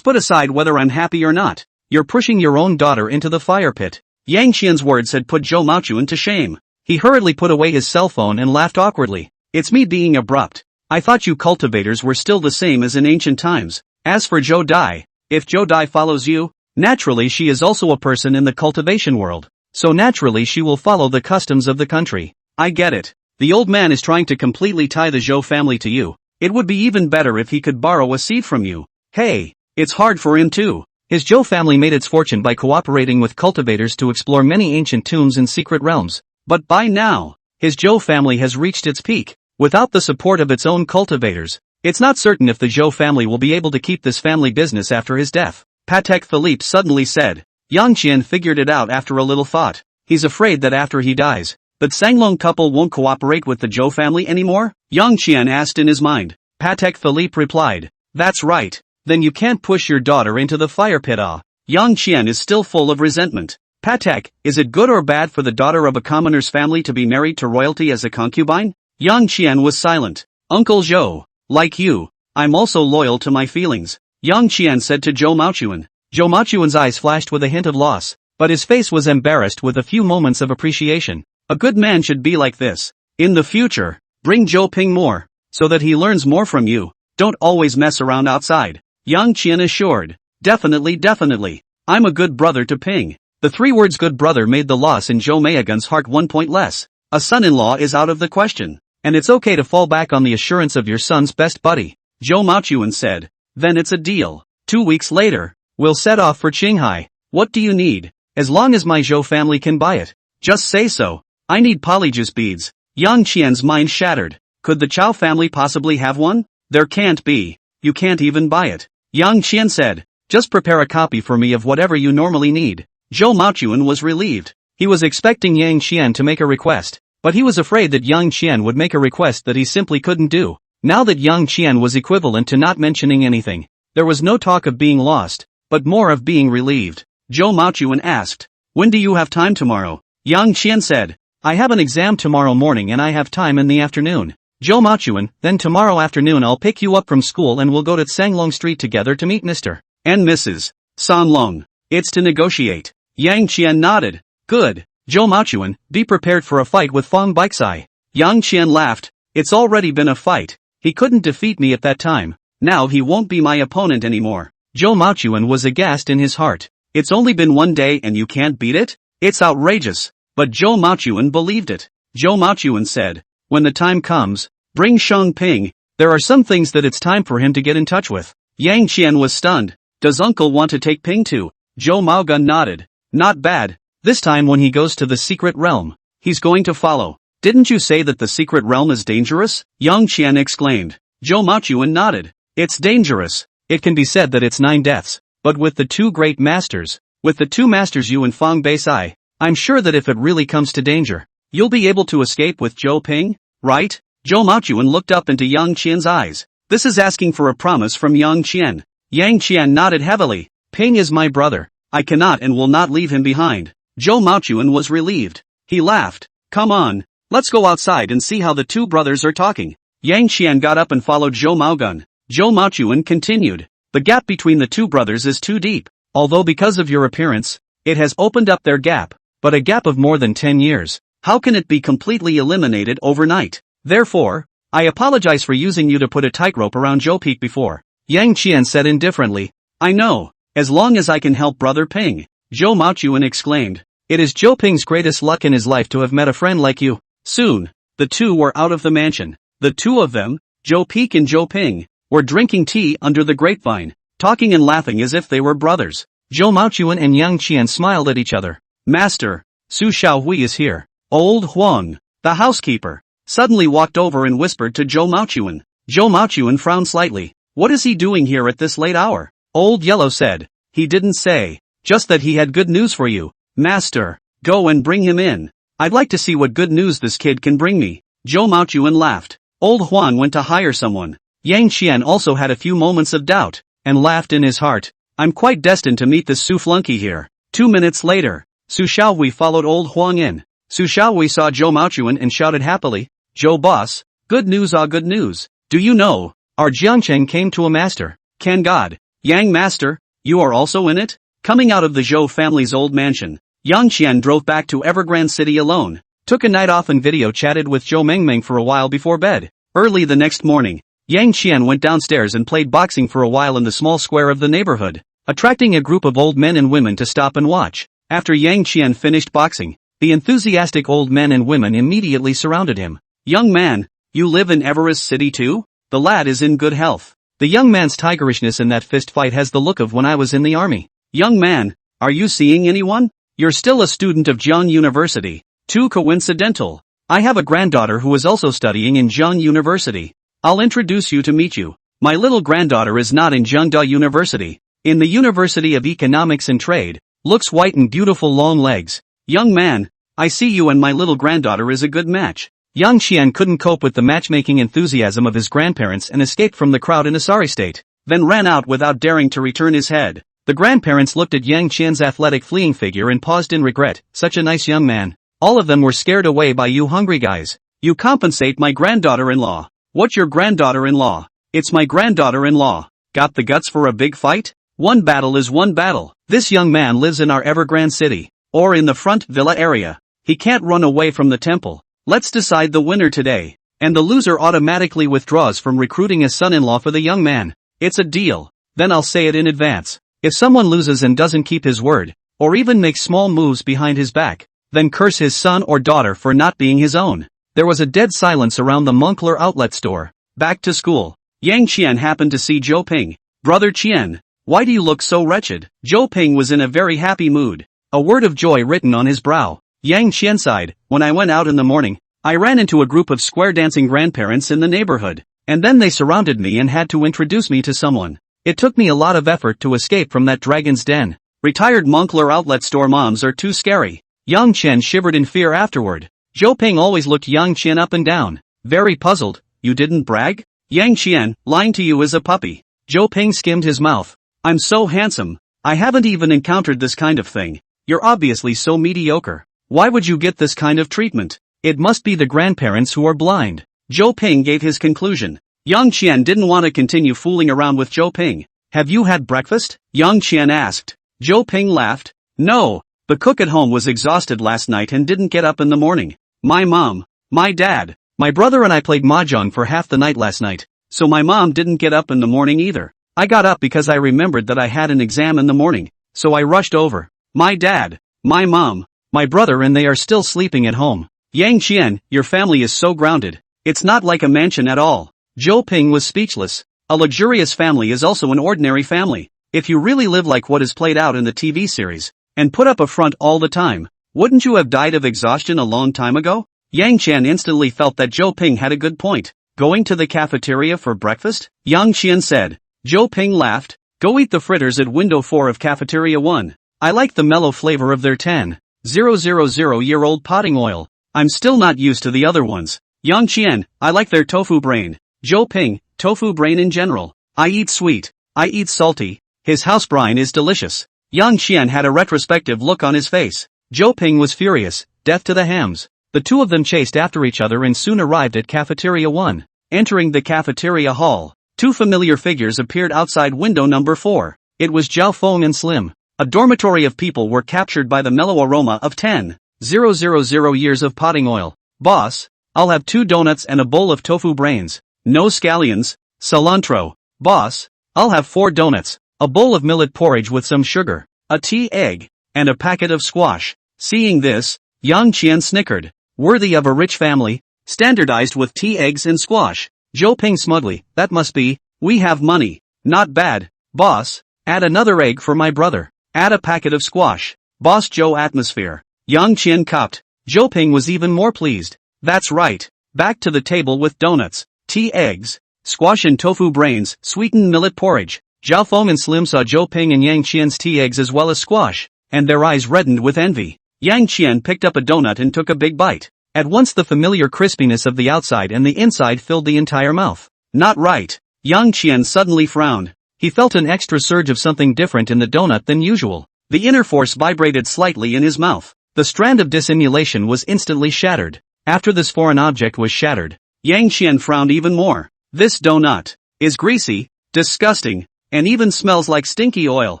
put aside whether I'm happy or not. You're pushing your own daughter into the fire pit. Yang Qian's words had put Zhou Maochuan to shame. He hurriedly put away his cell phone and laughed awkwardly. It's me being abrupt. I thought you cultivators were still the same as in ancient times. As for Zhou Dai, if Zhou Dai follows you, naturally she is also a person in the cultivation world. So naturally she will follow the customs of the country. I get it. The old man is trying to completely tie the Zhou family to you. It would be even better if he could borrow a seed from you. Hey, it's hard for him too. His Zhou family made its fortune by cooperating with cultivators to explore many ancient tombs and secret realms. But by now, his Zhou family has reached its peak. Without the support of its own cultivators, it's not certain if the Zhou family will be able to keep this family business after his death. Patek Philippe suddenly said. Yang Qian figured it out after a little thought. He's afraid that after he dies, that Sanglong couple won't cooperate with the Zhou family anymore? Yang Qian asked in his mind. Patek Philippe replied. That's right. Then you can't push your daughter into the fire pit. Yang Qian is still full of resentment. Patek, is it good or bad for the daughter of a commoner's family to be married to royalty as a concubine? Yang Qian was silent. Uncle Zhou, like you, I'm also loyal to my feelings, Yang Qian said to Zhou Maochuan. Zhou Maochuan's eyes flashed with a hint of loss, but his face was embarrassed with a few moments of appreciation. A good man should be like this. In the future, bring Zhou Ping more, so that he learns more from you. Don't always mess around outside. Yang Qian assured. Definitely. I'm a good brother to Ping. The three words good brother made the loss in Zhou Maogun's heart 1 point less. A son-in-law is out of the question. And it's okay to fall back on the assurance of your son's best buddy. Zhou Maochuan said. Then it's a deal. 2 weeks later, we'll set off for Qinghai. What do you need? As long as my Zhou family can buy it. Just say so. I need polyjuice beads. Yang Qian's mind shattered. Could the Chao family possibly have one? There can't be. You can't even buy it. Yang Qian said. Just prepare a copy for me of whatever you normally need. Zhou Maochuan was relieved. He was expecting Yang Qian to make a request, but he was afraid that Yang Qian would make a request that he simply couldn't do. Now that Yang Qian was equivalent to not mentioning anything, there was no talk of being lost, but more of being relieved. Zhou Maochuan asked, when do you have time tomorrow? Yang Qian said, I have an exam tomorrow morning and I have time in the afternoon. Zhou Maochuan, then tomorrow afternoon I'll pick you up from school and we'll go to Sanglong Street together to meet Mr. and Mrs. Sanlong. It's to negotiate. Yang Qian nodded. Good. Zhou Maochuan, be prepared for a fight with Fong Baixiai. Yang Qian laughed. It's already been a fight. He couldn't defeat me at that time. Now he won't be my opponent anymore. Zhou Maochuan was aghast in his heart. It's only been one day and you can't beat it? It's outrageous. But Zhou Maochuan believed it. Zhou Maochuan said, when the time comes, bring Shang Ping. There are some things that it's time for him to get in touch with. Yang Qian was stunned. Does uncle want to take Ping too? Zhou Maogun nodded. Not bad. This time when he goes to the secret realm, he's going to follow. Didn't you say that the secret realm is dangerous? Yang Qian exclaimed. Zhou Maochuan nodded. It's dangerous. It can be said that it's 9 deaths. But with the 2 great masters, with the 2 masters you and Fong Baixiai, I'm sure that if it really comes to danger, you'll be able to escape with Zhou Ping, right? Zhou Maochuan looked up into Yang Qian's eyes. This is asking for a promise from Yang Qian. Yang Qian nodded heavily. Ping is my brother. I cannot and will not leave him behind. Zhou Maochuan was relieved. He laughed. Come on. Let's go outside and see how the 2 brothers are talking. Yang Qian got up and followed Zhou Maogun. Zhou Maochuan continued. The gap between the 2 brothers is too deep. Although because of your appearance, it has opened up their gap. But a gap of more than 10 years. How can it be completely eliminated overnight? Therefore, I apologize for using you to put a tightrope around Zhou Peak before. Yang Qian said indifferently. I know, as long as I can help brother Ping. Zhou Maochuan exclaimed. It is Zhou Ping's greatest luck in his life to have met a friend like you. Soon, the 2 were out of the mansion. The 2 of them, Zhou Peak and Zhou Ping, were drinking tea under the grapevine, talking and laughing as if they were brothers. Zhou Maochuan and Yang Qian smiled at each other. Master, Su Xiaohui is here. Old Huang, the housekeeper, suddenly walked over and whispered to Zhou Maochuan. Zhou Maochuan frowned slightly. What is he doing here at this late hour? Old Yellow said. He didn't say. Just that he had good news for you. Master, go and bring him in. I'd like to see what good news this kid can bring me. Zhou Maochuan laughed. Old Huan went to hire someone. Yang Qian also had a few moments of doubt, and laughed in his heart. I'm quite destined to meet this Su flunky here. 2 minutes later, Su Xiaohui followed old Huang in. Su Xiaohui saw Zhou Maochuan and shouted happily, Zhou boss, good news good news. Do you know, our Jiangcheng came to a master. Can God, Yang master, you are also in it? Coming out of the Zhou family's old mansion, Yang Qian drove back to Evergrande City alone, took a night off and video chatted with Zhou Mengmeng for a while before bed. Early the next morning, Yang Qian went downstairs and played boxing for a while in the small square of the neighborhood, attracting a group of old men and women to stop and watch. After Yang Qian finished boxing, the enthusiastic old men and women immediately surrounded him. Young man, you live in Everest City too? The lad is in good health. The young man's tigerishness in that fist fight has the look of when I was in the army. Young man, are you seeing anyone? You're still a student of Zhang University. Too coincidental. I have a granddaughter who is also studying in Zhang University. I'll introduce you to meet you. My little granddaughter is not in Zhengda University. In the University of Economics and Trade. Looks white and beautiful long legs. Young man, I see you and my little granddaughter is a good match. Yang Qian couldn't cope with the matchmaking enthusiasm of his grandparents and escaped from the crowd in a sorry state, then ran out without daring to return his head. The grandparents looked at Yang Qian's athletic fleeing figure and paused in regret. Such a nice young man. All of them were scared away by you hungry guys. You compensate my granddaughter-in-law. What's your granddaughter-in-law? It's my granddaughter-in-law. Got the guts for a big fight? One battle is one battle. This young man lives in our Evergrande City, or in the front villa area. He can't run away from the temple. Let's decide the winner today. And the loser automatically withdraws from recruiting a son-in-law for the young man. It's a deal. Then I'll say it in advance. If someone loses and doesn't keep his word, or even makes small moves behind his back, then curse his son or daughter for not being his own. There was a dead silence around the Moncler outlet store. Back to school. Yang Qian happened to see Zhou Ping. Brother Qian, why do you look so wretched? Zhou Ping was in a very happy mood. A word of joy written on his brow. Yang Qian sighed. When I went out in the morning, I ran into a group of square dancing grandparents in the neighborhood, and then they surrounded me and had to introduce me to someone. It took me a lot of effort to escape from that dragon's den. Retired Moncler outlet store moms are too scary. Yang Qian shivered in fear afterward. Zhou Ping always looked Yang Qian up and down, very puzzled. You didn't brag? Yang Qian, lying to you is a puppy. Zhou Ping skimmed his mouth. I'm so handsome. I haven't even encountered this kind of thing. You're obviously so mediocre. Why would you get this kind of treatment? It must be the grandparents who are blind. Zhou Ping gave his conclusion. Yang Qian didn't want to continue fooling around with Zhou Ping. Have you had breakfast? Yang Qian asked. Zhou Ping laughed. No, the cook at home was exhausted last night and didn't get up in the morning. My mom, my dad, my brother and I played mahjong for half the night last night. So my mom didn't get up in the morning either. I got up because I remembered that I had an exam in the morning, so I rushed over. My dad, my mom, my brother and they are still sleeping at home. Yang Qian, your family is so grounded. It's not like a mansion at all. Zhou Ping was speechless. A luxurious family is also an ordinary family. If you really live like what is played out in the TV series, and put up a front all the time, wouldn't you have died of exhaustion a long time ago? Yang Qian instantly felt that Zhou Ping had a good point. Going to the cafeteria for breakfast? Yang Qian said. Zhou Ping laughed. Go eat the fritters at window 4 of cafeteria 1. I like the mellow flavor of their 10,000-year-old potting oil. I'm still not used to the other ones. Yang Qian, I like their tofu brain. Zhou Ping, tofu brain in general. I eat sweet. I eat salty. His house brine is delicious. Yang Qian had a retrospective look on his face. Zhou Ping was furious, death to the hams. The two of them chased after each other and soon arrived at cafeteria 1. Entering the cafeteria hall, two familiar figures appeared outside window number 4. It was Zhao Feng and Slim. A dormitory of people were captured by the mellow aroma of 10,000 years of potting oil. Boss, I'll have 2 donuts and a bowl of tofu brains. No scallions, cilantro. Boss, I'll have 4 donuts, a bowl of millet porridge with some sugar, a tea egg, and a packet of squash. Seeing this, Yang Qian snickered. Worthy of a rich family, standardized with tea eggs and squash. Zhou Ping smugly, that must be, we have money. Not bad, boss. Add another egg for my brother. Add a packet of squash. Boss Zhou atmosphere. Yang Qian copped. Zhou Ping was even more pleased. That's right. Back to the table with donuts, tea eggs, squash and tofu brains, sweetened millet porridge. Zhao Feng and Slim saw Zhou Ping and Yang Qian's tea eggs as well as squash, and their eyes reddened with envy. Yang Qian picked up a donut and took a big bite. At once the familiar crispiness of the outside and the inside filled the entire mouth. Not right. Yang Qian suddenly frowned. He felt an extra surge of something different in the donut than usual. The inner force vibrated slightly in his mouth. The strand of dissimulation was instantly shattered. After this foreign object was shattered, Yang Qian frowned even more. This donut is greasy, disgusting, and even smells like stinky oil.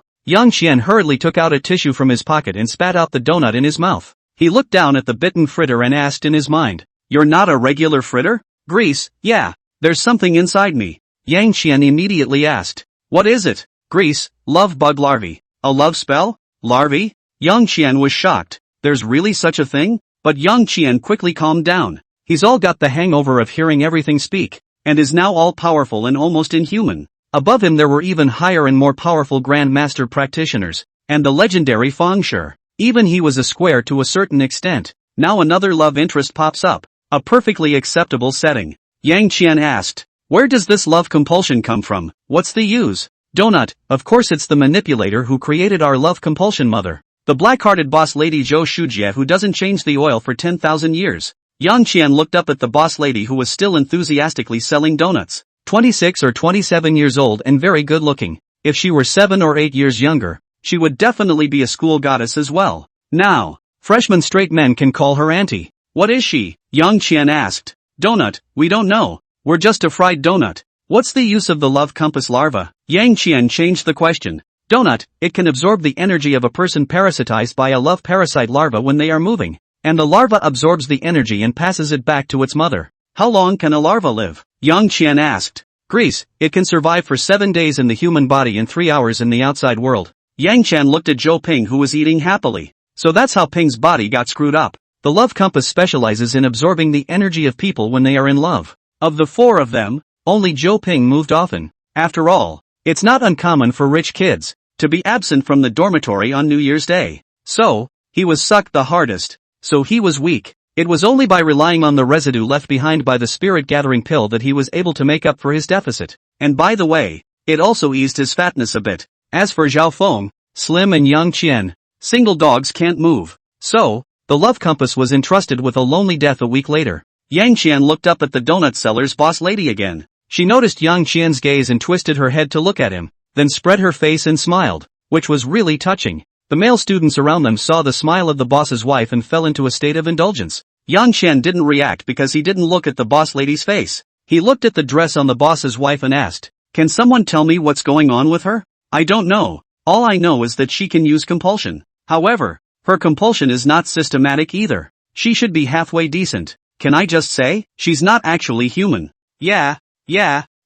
Yang Qian hurriedly took out a tissue from his pocket and spat out the donut in his mouth. He looked down at the bitten fritter and asked in his mind, "You're not a regular fritter? Grease, yeah, there's something inside me." Yang Qian immediately asked, "What is it?" "Grease, love bug larvae." "A love spell? Larvae?" Yang Qian was shocked. There's really such a thing? But Yang Qian quickly calmed down. He's all got the hangover of hearing everything speak, and is now all-powerful and almost inhuman. Above him there were even higher and more powerful Grand Master practitioners, and the legendary Feng Shi. Even he was a square to a certain extent. Now another love interest pops up. A perfectly acceptable setting. Yang Qian asked, "Where does this love compulsion come from? What's the use?" "Donut, of course it's the manipulator who created our love compulsion mother. The black-hearted boss lady Zhou Shujie who doesn't change the oil for 10,000 years. Yang Qian looked up at the boss lady who was still enthusiastically selling donuts. 26 or 27 years old and very good looking. If she were 7 or 8 years younger, she would definitely be a school goddess as well. Now, freshman straight men can call her auntie. What is she? Yang Qian asked. Donut, we don't know. We're just a fried donut. What's the use of the love compass larva? Yang Qian changed the question. Donut, it can absorb the energy of a person parasitized by a love parasite larva when they are moving, and the larva absorbs the energy and passes it back to its mother. How long can a larva live? Yang Qian asked. Grease, it can survive for 7 days in the human body and 3 hours in the outside world. Yang Qian looked at Zhou Ping who was eating happily. So that's how Ping's body got screwed up. The love compass specializes in absorbing the energy of people when they are in love. Of the 4 of them, only Zhou Ping moved often. After all, it's not uncommon for rich kids to be absent from the dormitory on New Year's Day. So, he was sucked the hardest. So he was weak. It was only by relying on the residue left behind by the spirit-gathering pill that he was able to make up for his deficit. And by the way, it also eased his fatness a bit. As for Zhao Feng, Slim and Yang Qian, single dogs can't move. So, the love compass was entrusted with a lonely death a week later. Yang Qian looked up at the donut seller's boss lady again. She noticed Yang Qian's gaze and twisted her head to look at him, then spread her face and smiled, which was really touching. The male students around them saw the smile of the boss's wife and fell into a state of indulgence. Yang Qian didn't react because he didn't look at the boss lady's face. He looked at the dress on the boss's wife and asked, "Can someone tell me what's going on with her? I don't know. All I know is that she can use compulsion. However, her compulsion is not systematic either. She should be halfway decent. Can I just say, she's not actually human." Yeah.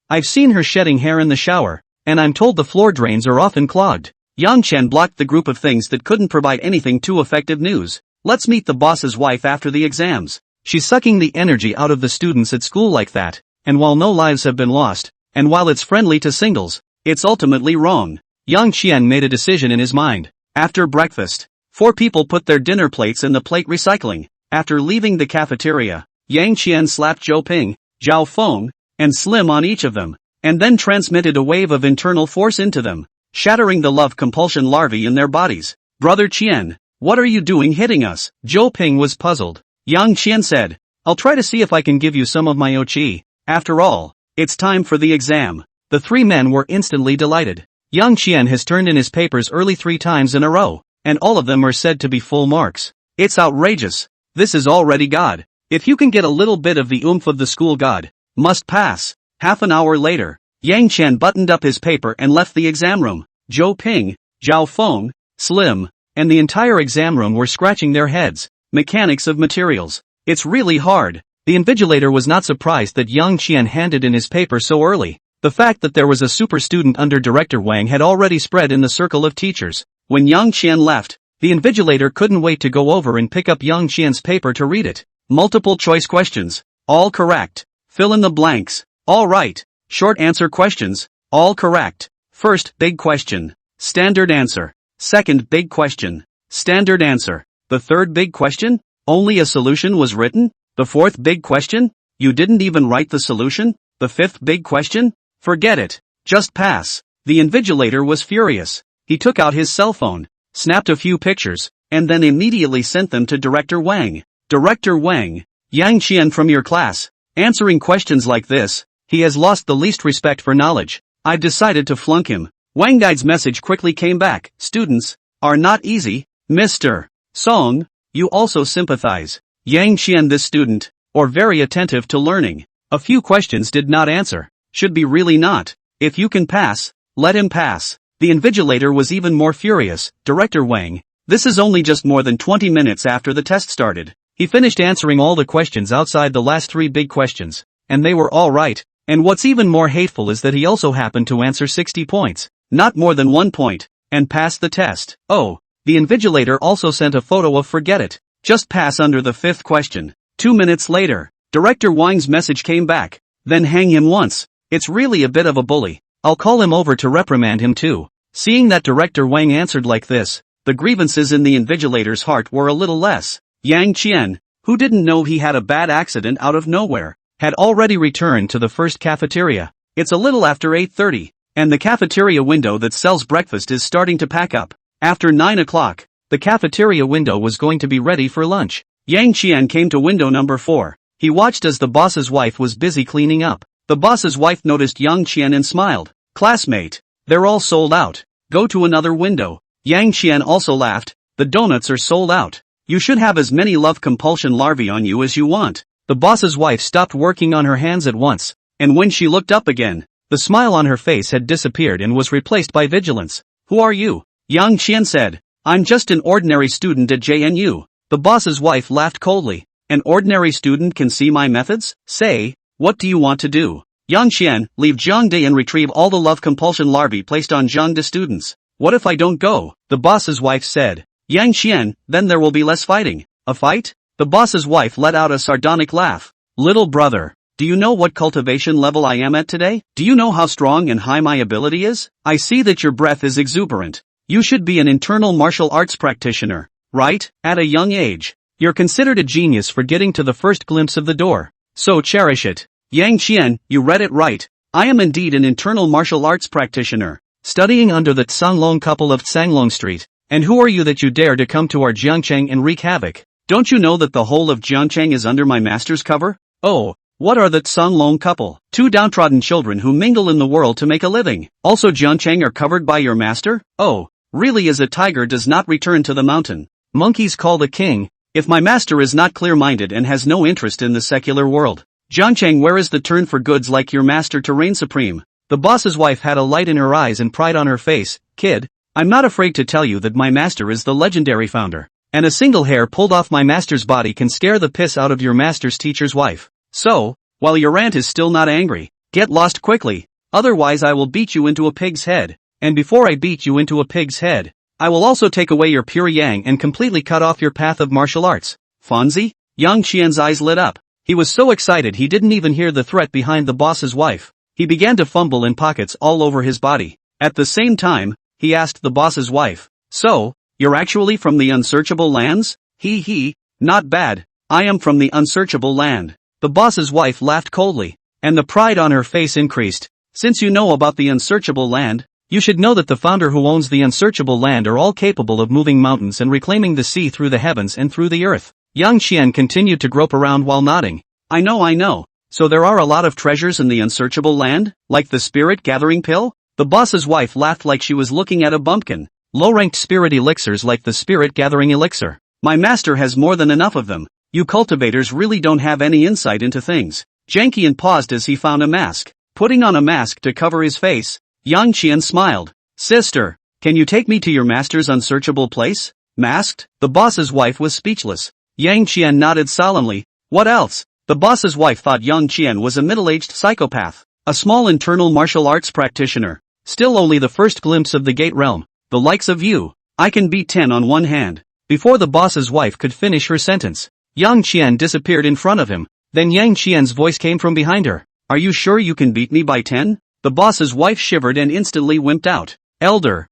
I've seen her shedding hair in the shower, and I'm told the floor drains are often clogged. Yang Qian blocked the group of things that couldn't provide anything too effective news. Let's meet the boss's wife after the exams. She's sucking the energy out of the students at school like that, and while no lives have been lost, and while it's friendly to singles, it's ultimately wrong. Yang Qian made a decision in his mind. After breakfast, 4 people put their dinner plates in the plate recycling. After leaving the cafeteria, Yang Qian slapped Zhou Ping, Zhao Feng, and Slim on each of them, and then transmitted a wave of internal force into them, shattering the love compulsion larvae in their bodies. "Brother Qian, what are you doing hitting us?" Zhou Ping was puzzled. Yang Qian said, "I'll try to see if I can give you some of my qi. After all, it's time for the exam." The 3 men were instantly delighted. Yang Qian has turned in his papers early 3 times in a row, and all of them are said to be full marks. It's outrageous. This is already God. If you can get a little bit of the oomph of the school God, must pass. Half an hour later, Yang Qian buttoned up his paper and left the exam room. Zhou Ping, Zhao Feng, Slim, and the entire exam room were scratching their heads. Mechanics of materials. It's really hard. The invigilator was not surprised that Yang Qian handed in his paper so early. The fact that there was a super student under Director Wang had already spread in the circle of teachers. When Yang Qian left, the invigilator couldn't wait to go over and pick up Yang Qian's paper to read it. Multiple choice questions. All correct. Fill in the blanks. All right. Short answer questions. All correct. First big question. Standard answer. Second big question. Standard answer. The third big question? Only a solution was written? The fourth big question? You didn't even write the solution? The fifth big question? Forget it. Just pass. The invigilator was furious. He took out his cell phone, snapped a few pictures, and then immediately sent them to Director Wang. "Director Wang, Yang Qian from your class, answering questions like this, he has lost the least respect for knowledge. I've decided to flunk him." Wang Gai's message quickly came back. "Students are not easy, Mr. Song, you also sympathize. Yang Qian, this student, or very attentive to learning. A few questions did not answer. Should be really not. If you can pass, let him pass." The invigilator was even more furious. "Director Wang, this is only just more than 20 minutes after the test started." He finished answering all the questions outside the last 3 big questions, and they were all right. And what's even more hateful is that he also happened to answer 60 points, not more than 1 point, and passed the test. Oh, the invigilator also sent a photo of "forget it, just pass" under the 5th question. 2 minutes later, Director Wang's message came back. "Then hang him once. It's really a bit of a bully. I'll call him over to reprimand him too." Seeing that Director Wang answered like this, the grievances in the invigilator's heart were a little less. Yang Qian, who didn't know he had a bad accident out of nowhere, had already returned to the first cafeteria. It's a little after 8:30, and the cafeteria window that sells breakfast is starting to pack up. After 9 o'clock, the cafeteria window was going to be ready for lunch. Yang Qian came to window number 4. He watched as the boss's wife was busy cleaning up. The boss's wife noticed Yang Qian and smiled. "Classmate, they're all sold out. Go to another window." Yang Qian also laughed. "The donuts are sold out. You should have as many love compulsion larvae on you as you want." The boss's wife stopped working on her hands at once, and when she looked up again, the smile on her face had disappeared and was replaced by vigilance. "Who are you?" Yang Qian said. "I'm just an ordinary student at JNU." The boss's wife laughed coldly. "An ordinary student can see my methods? Say, what do you want to do?" "Yang Qian, leave Zhangde and retrieve all the love compulsion larvae placed on Zhangde students." "What if I don't go?" the boss's wife said. "Yang Qian, then there will be less fighting." "A fight?" The boss's wife let out a sardonic laugh. "Little brother, do you know what cultivation level I am at today? Do you know how strong and high my ability is? I see that your breath is exuberant. You should be an internal martial arts practitioner, right? At a young age. You're considered a genius for getting to the first glimpse of the door. So cherish it." "Yang Qian, you read it right. I am indeed an internal martial arts practitioner, studying under the Tsanglong couple of Tsanglong Street. And who are you that you dare to come to our Jiangcheng and wreak havoc? Don't you know that the whole of Jiangcheng is under my master's cover?" "Oh, what are the Tsanglong couple?" "2 downtrodden children who mingle in the world to make a living." "Also Jiangcheng are covered by your master?" "Oh, really is a tiger does not return to the mountain. Monkeys call the king. If my master is not clear-minded and has no interest in the secular world. Jiangcheng, where is the turn for goods like your master to reign supreme? The boss's wife had a light in her eyes and pride on her face. Kid, I'm not afraid to tell you that my master is the legendary founder. And a single hair pulled off my master's body can scare the piss out of your master's teacher's wife. So, while your aunt is still not angry, get lost quickly, otherwise I will beat you into a pig's head. And before I beat you into a pig's head, I will also take away your pure yang and completely cut off your path of martial arts. Fonzie? Yang Qian's eyes lit up. He was so excited he didn't even hear the threat behind the boss's wife. He began to fumble in pockets all over his body. At the same time, he asked the boss's wife, "So, you're actually from the unsearchable lands?" He, not bad, I am from the unsearchable land. The boss's wife laughed coldly, and the pride on her face increased. Since you know about the unsearchable land, you should know that the founder who owns the unsearchable land are all capable of moving mountains and reclaiming the sea through the heavens and through the earth. Yang Qian continued to grope around while nodding. I know. So there are a lot of treasures in the unsearchable land, like the spirit gathering pill? The boss's wife laughed like she was looking at a bumpkin. Low-ranked spirit elixirs like the spirit gathering elixir. My master has more than enough of them. You cultivators really don't have any insight into things. Jiang Qian paused as he found a mask. Putting on a mask to cover his face, Yang Qian smiled. Sister, can you take me to your master's unsearchable place? Masked? The boss's wife was speechless. Yang Qian nodded solemnly. What else? The boss's wife thought Yang Qian was a middle-aged psychopath, a small internal martial arts practitioner. Still only the first glimpse of the gate realm. The likes of you, I can beat 10 on one hand. Before the boss's wife could finish her sentence, Yang Qian disappeared in front of him. Then Yang Qian's voice came from behind her. Are you sure you can beat me by 10? The boss's wife shivered and instantly wimped out. Elder,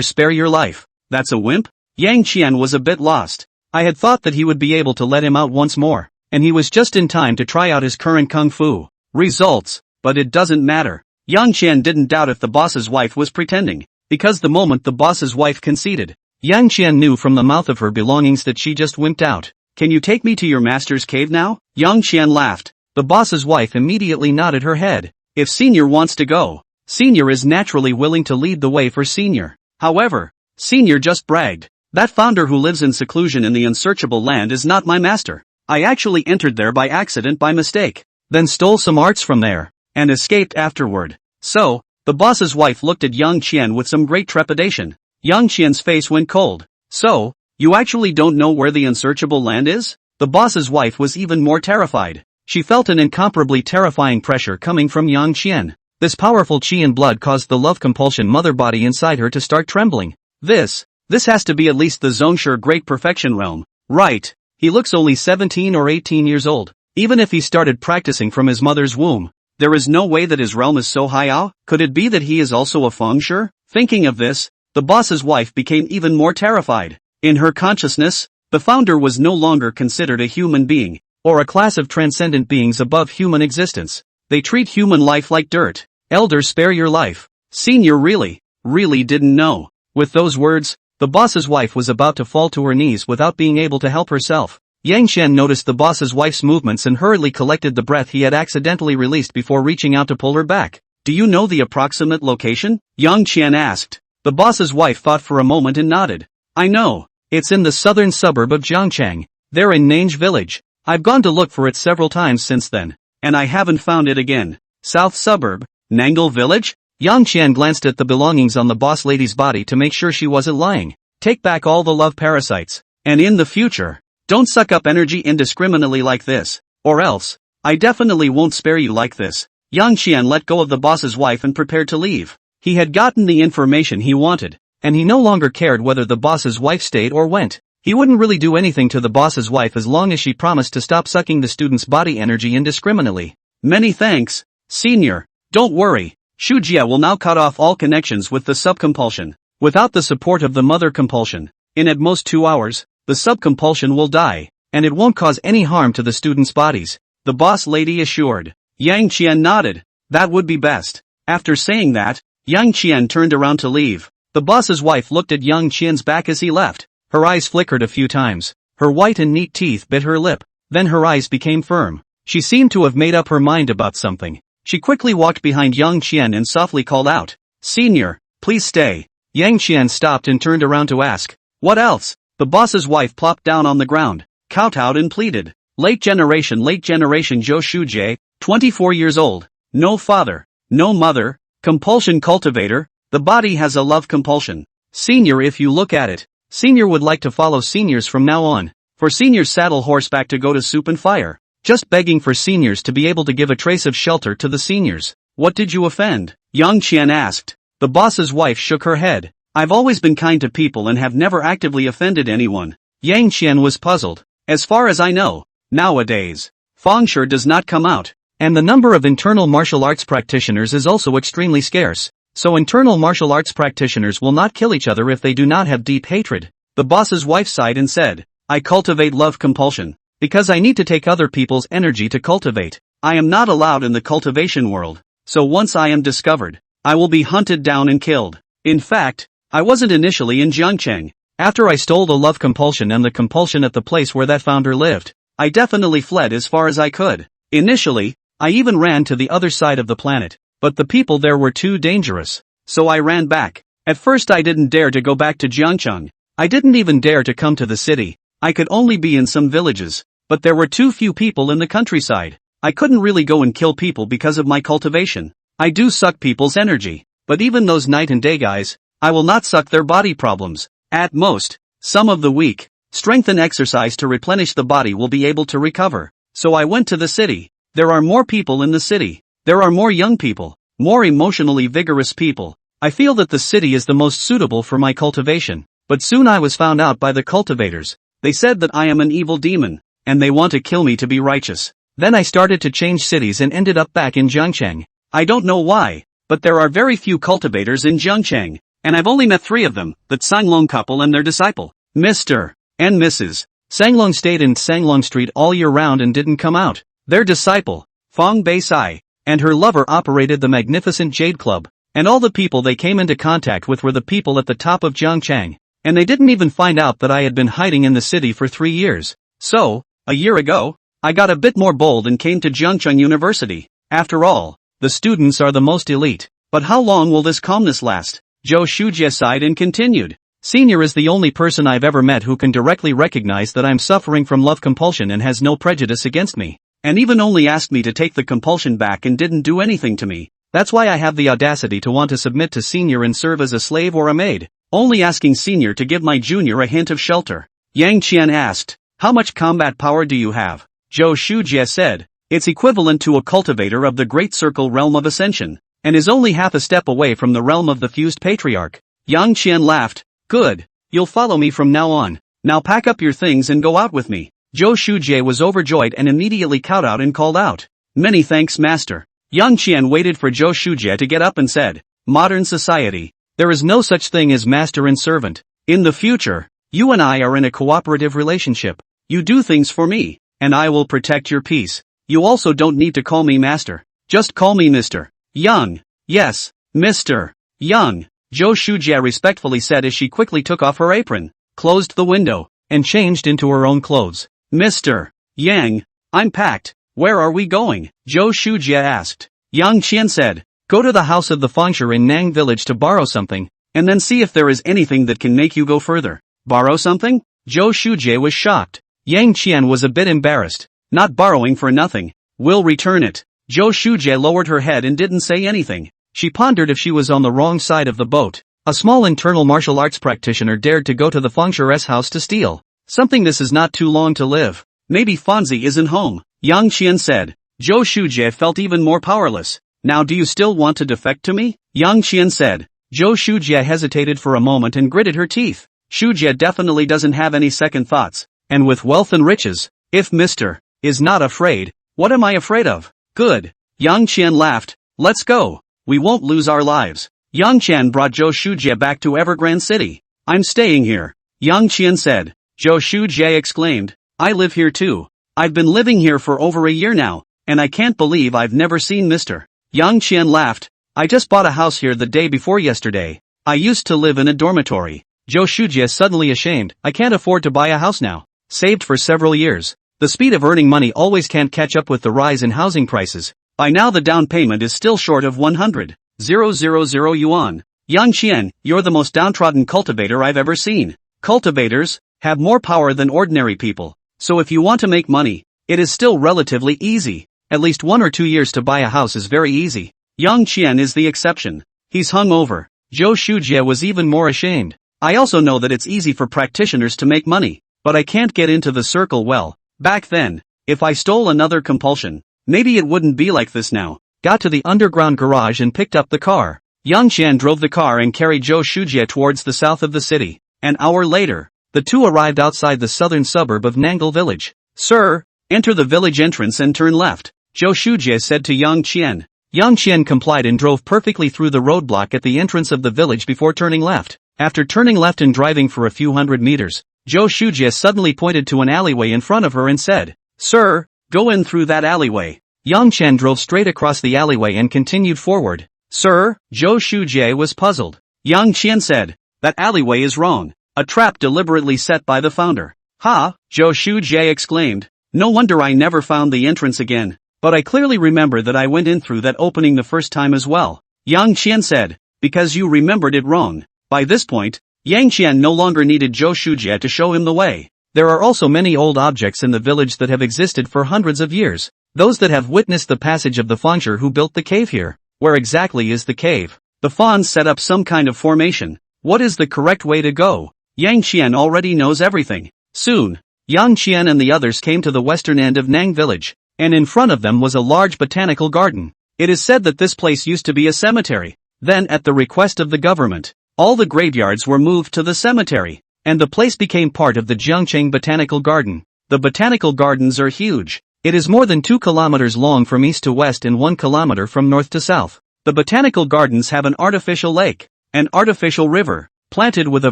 spare your life. That's a wimp? Yang Qian was a bit lost. I had thought that he would be able to let him out once more, and he was just in time to try out his current kung fu results, but it doesn't matter. Yang Qian didn't doubt if the boss's wife was pretending, because the moment the boss's wife conceded, Yang Qian knew from the mouth of her belongings that she just wimped out. Can you take me to your master's cave now? Yang Qian laughed. The boss's wife immediately nodded her head. If Senior wants to go, Senior is naturally willing to lead the way for Senior. However, Senior just bragged. That founder who lives in seclusion in the unsearchable land is not my master. I actually entered there by accident by mistake, then stole some arts from there, and escaped afterward. So, the boss's wife looked at Yang Qian with some great trepidation. Yang Qian's face went cold. So, you actually don't know where the unsearchable land is? The boss's wife was even more terrified. She felt an incomparably terrifying pressure coming from Yang Qian. This powerful qi and blood caused the love compulsion mother body inside her to start trembling. This has to be at least the Zhongshe Great Perfection realm. Right. He looks only 17 or 18 years old. Even if he started practicing from his mother's womb, there is no way that his realm is so high. Could it be that he is also a Fengshe? Thinking of this, the boss's wife became even more terrified. In her consciousness, the founder was no longer considered a human being, or a class of transcendent beings above human existence. They treat human life like dirt. Elder, spare your life. Senior really didn't know. With those words, the boss's wife was about to fall to her knees without being able to help herself. Yang Qian noticed the boss's wife's movements and hurriedly collected the breath he had accidentally released before reaching out to pull her back. Do you know the approximate location? Yang Qian asked. The boss's wife thought for a moment and nodded. I know. It's in the southern suburb of Jiangcheng. They're in Nange village. I've gone to look for it several times since then, and I haven't found it again. South suburb, Nangle village? Yang Qian glanced at the belongings on the boss lady's body to make sure she wasn't lying. Take back all the love parasites, and in the future, don't suck up energy indiscriminately like this, or else, I definitely won't spare you like this. Yang Qian let go of the boss's wife and prepared to leave. He had gotten the information he wanted, and he no longer cared whether the boss's wife stayed or went. He wouldn't really do anything to the boss's wife as long as she promised to stop sucking the student's body energy indiscriminately. Many thanks, Senior. Don't worry. Shu Jia will now cut off all connections with the subcompulsion. Without the support of the mother compulsion, in at most 2 hours, the subcompulsion will die, and it won't cause any harm to the students' bodies, the boss lady assured. Yang Qian nodded. That would be best. After saying that, Yang Qian turned around to leave. The boss's wife looked at Yang Qian's back as he left. Her eyes flickered a few times. Her white and neat teeth bit her lip. Then her eyes became firm. She seemed to have made up her mind about something. She quickly walked behind Yang Qian and softly called out, Senior, please stay. Yang Qian stopped and turned around to ask, "What else?" The boss's wife plopped down on the ground, kowtowed and pleaded. Late generation Zhou Shujie, 24 years old, no father, no mother, compulsion cultivator, the body has a love compulsion. Senior, if you look at it, senior would like to follow seniors from now on. For seniors saddle horseback to go to soup and fire. Just begging for seniors to be able to give a trace of shelter to the seniors. What did you offend? Yang Qian asked. The boss's wife shook her head. I've always been kind to people and have never actively offended anyone. Yang Qian was puzzled. As far as I know, nowadays, fengshui does not come out. And the number of internal martial arts practitioners is also extremely scarce. So internal martial arts practitioners will not kill each other if they do not have deep hatred. The boss's wife sighed and said, I cultivate love compulsion. Because I need to take other people's energy to cultivate. I am not allowed in the cultivation world. So once I am discovered, I will be hunted down and killed. In fact, I wasn't initially in Jiangcheng. After I stole the love compulsion and the compulsion at the place where that founder lived, I definitely fled as far as I could. Initially, I even ran to the other side of the planet, but the people there were too dangerous. So I ran back. At first I didn't dare to go back to Jiangcheng. I didn't even dare to come to the city. I could only be in some villages, but there were too few people in the countryside. I couldn't really go and kill people because of my cultivation. I do suck people's energy, but even those night and day guys, I will not suck their body problems. At most, some of the weak, strength and exercise to replenish the body will be able to recover. So I went to the city. There are more people in the city. There are more young people, more emotionally vigorous people. I feel that the city is the most suitable for my cultivation. But soon I was found out by the cultivators. They said that I am an evil demon, and they want to kill me to be righteous. Then I started to change cities and ended up back in Jiangcheng. I don't know why, but there are very few cultivators in Jiangcheng, and I've only met 3 of them, the Sanglong couple and their disciple, Mr. and Mrs. Sanglong stayed in Sanglong Street all year round and didn't come out. Their disciple, Fang Beisai, and her lover operated the magnificent Jade Club, and all the people they came into contact with were the people at the top of Jiangcheng, and they didn't even find out that I had been hiding in the city for 3 years. So, a year ago, I got a bit more bold and came to Jiangcheng University. After all, the students are the most elite. But how long will this calmness last? Zhou Shujie sighed and continued. Senior is the only person I've ever met who can directly recognize that I'm suffering from love compulsion and has no prejudice against me. And even only asked me to take the compulsion back and didn't do anything to me. That's why I have the audacity to want to submit to Senior and serve as a slave or a maid. Only asking Senior to give my junior a hint of shelter. Yang Qian asked, how much combat power do you have? Zhou Shujie said, it's equivalent to a cultivator of the Great Circle realm of Ascension, and is only half a step away from the realm of the fused patriarch. Yang Qian laughed, good, you'll follow me from now on. Now pack up your things and go out with me. Zhou Shujie was overjoyed and immediately kowtowed and called out, many thanks master. Yang Qian waited for Zhou Shujie to get up and said, modern society, there is no such thing as master and servant. In the future, you and I are in a cooperative relationship. You do things for me, and I will protect your peace. You also don't need to call me master. Just call me Mr. Young. Yes, Mr. Young. Zhou Shujie respectfully said as she quickly took off her apron, closed the window, and changed into her own clothes. Mr. Yang, I'm packed. Where are we going? Zhou Shujie asked. Yang Qian said, go to the house of the fengshui in Nang village to borrow something, and then see if there is anything that can make you go further. Borrow something? Zhou Shujie was shocked. Yang Qian was a bit embarrassed. Not borrowing for nothing. We'll return it. Zhou Shujie lowered her head and didn't say anything. She pondered if she was on the wrong side of the boat. A small internal martial arts practitioner dared to go to the fengshui's house to steal something. This is not too long to live. Maybe Fonzie isn't home. Yang Qian said. Zhou Shujie felt even more powerless. Now do you still want to defect to me? Yang Qian said. Zhou Shujie hesitated for a moment and gritted her teeth. Shujie definitely doesn't have any second thoughts. And with wealth and riches, if Mr. is not afraid, what am I afraid of? Good. Yang Qian laughed. Let's go. We won't lose our lives. Yang Qian brought Zhou Shujie back to Evergrande City. I'm staying here. Yang Qian said. Zhou Shujie exclaimed. I live here too. I've been living here for over a year now, and I can't believe I've never seen Mr. Yang Qian laughed. I just bought a house here the day before yesterday. I used to live in a dormitory. Zhou Shujie suddenly ashamed. I can't afford to buy a house now. Saved for several years. The speed of earning money always can't catch up with the rise in housing prices. By now the down payment is still short of 100,000 yuan. Yang Qian, you're the most downtrodden cultivator I've ever seen. Cultivators have more power than ordinary people, so if you want to make money, it is still relatively easy. At least 1 or 2 years to buy a house is very easy. Yang Qian is the exception. He's hungover. Zhou Shujie was even more ashamed. I also know that it's easy for practitioners to make money, but I can't get into the circle well. Back then, if I stole another compulsion, maybe it wouldn't be like this now. Got to the underground garage and picked up the car. Yang Qian drove the car and carried Zhou Shujie towards the south of the city. An hour later, the two arrived outside the southern suburb of Nangle village. Sir, enter the village entrance and turn left, Zhou Shujie said to Yang Qian. Yang Qian complied and drove perfectly through the roadblock at the entrance of the village before turning left. After turning left and driving for a few hundred meters, Zhou Shujie suddenly pointed to an alleyway in front of her and said, Sir, go in through that alleyway. Yang Qian drove straight across the alleyway and continued forward. Sir, Zhou Shujie was puzzled. Yang Qian said, that alleyway is wrong. A trap deliberately set by the founder. Ha, Zhou Shujie exclaimed. No wonder I never found the entrance again. But I clearly remember that I went in through that opening the first time as well. Yang Qian said, because you remembered it wrong. By this point, Yang Qian no longer needed Zhou Shujie to show him the way. There are also many old objects in the village that have existed for hundreds of years. Those that have witnessed the passage of the Fangsher who built the cave here. Where exactly is the cave? The Fans set up some kind of formation. What is the correct way to go? Yang Qian already knows everything. Soon, Yang Qian and the others came to the western end of Nang village, and in front of them was a large botanical garden. It is said that this place used to be a cemetery. Then at the request of the government, all the graveyards were moved to the cemetery, and the place became part of the Jiangcheng Botanical Garden. The botanical gardens are huge. It is more than 2 kilometers long from east to west and 1 kilometer from north to south. The botanical gardens have an artificial lake, an artificial river, planted with a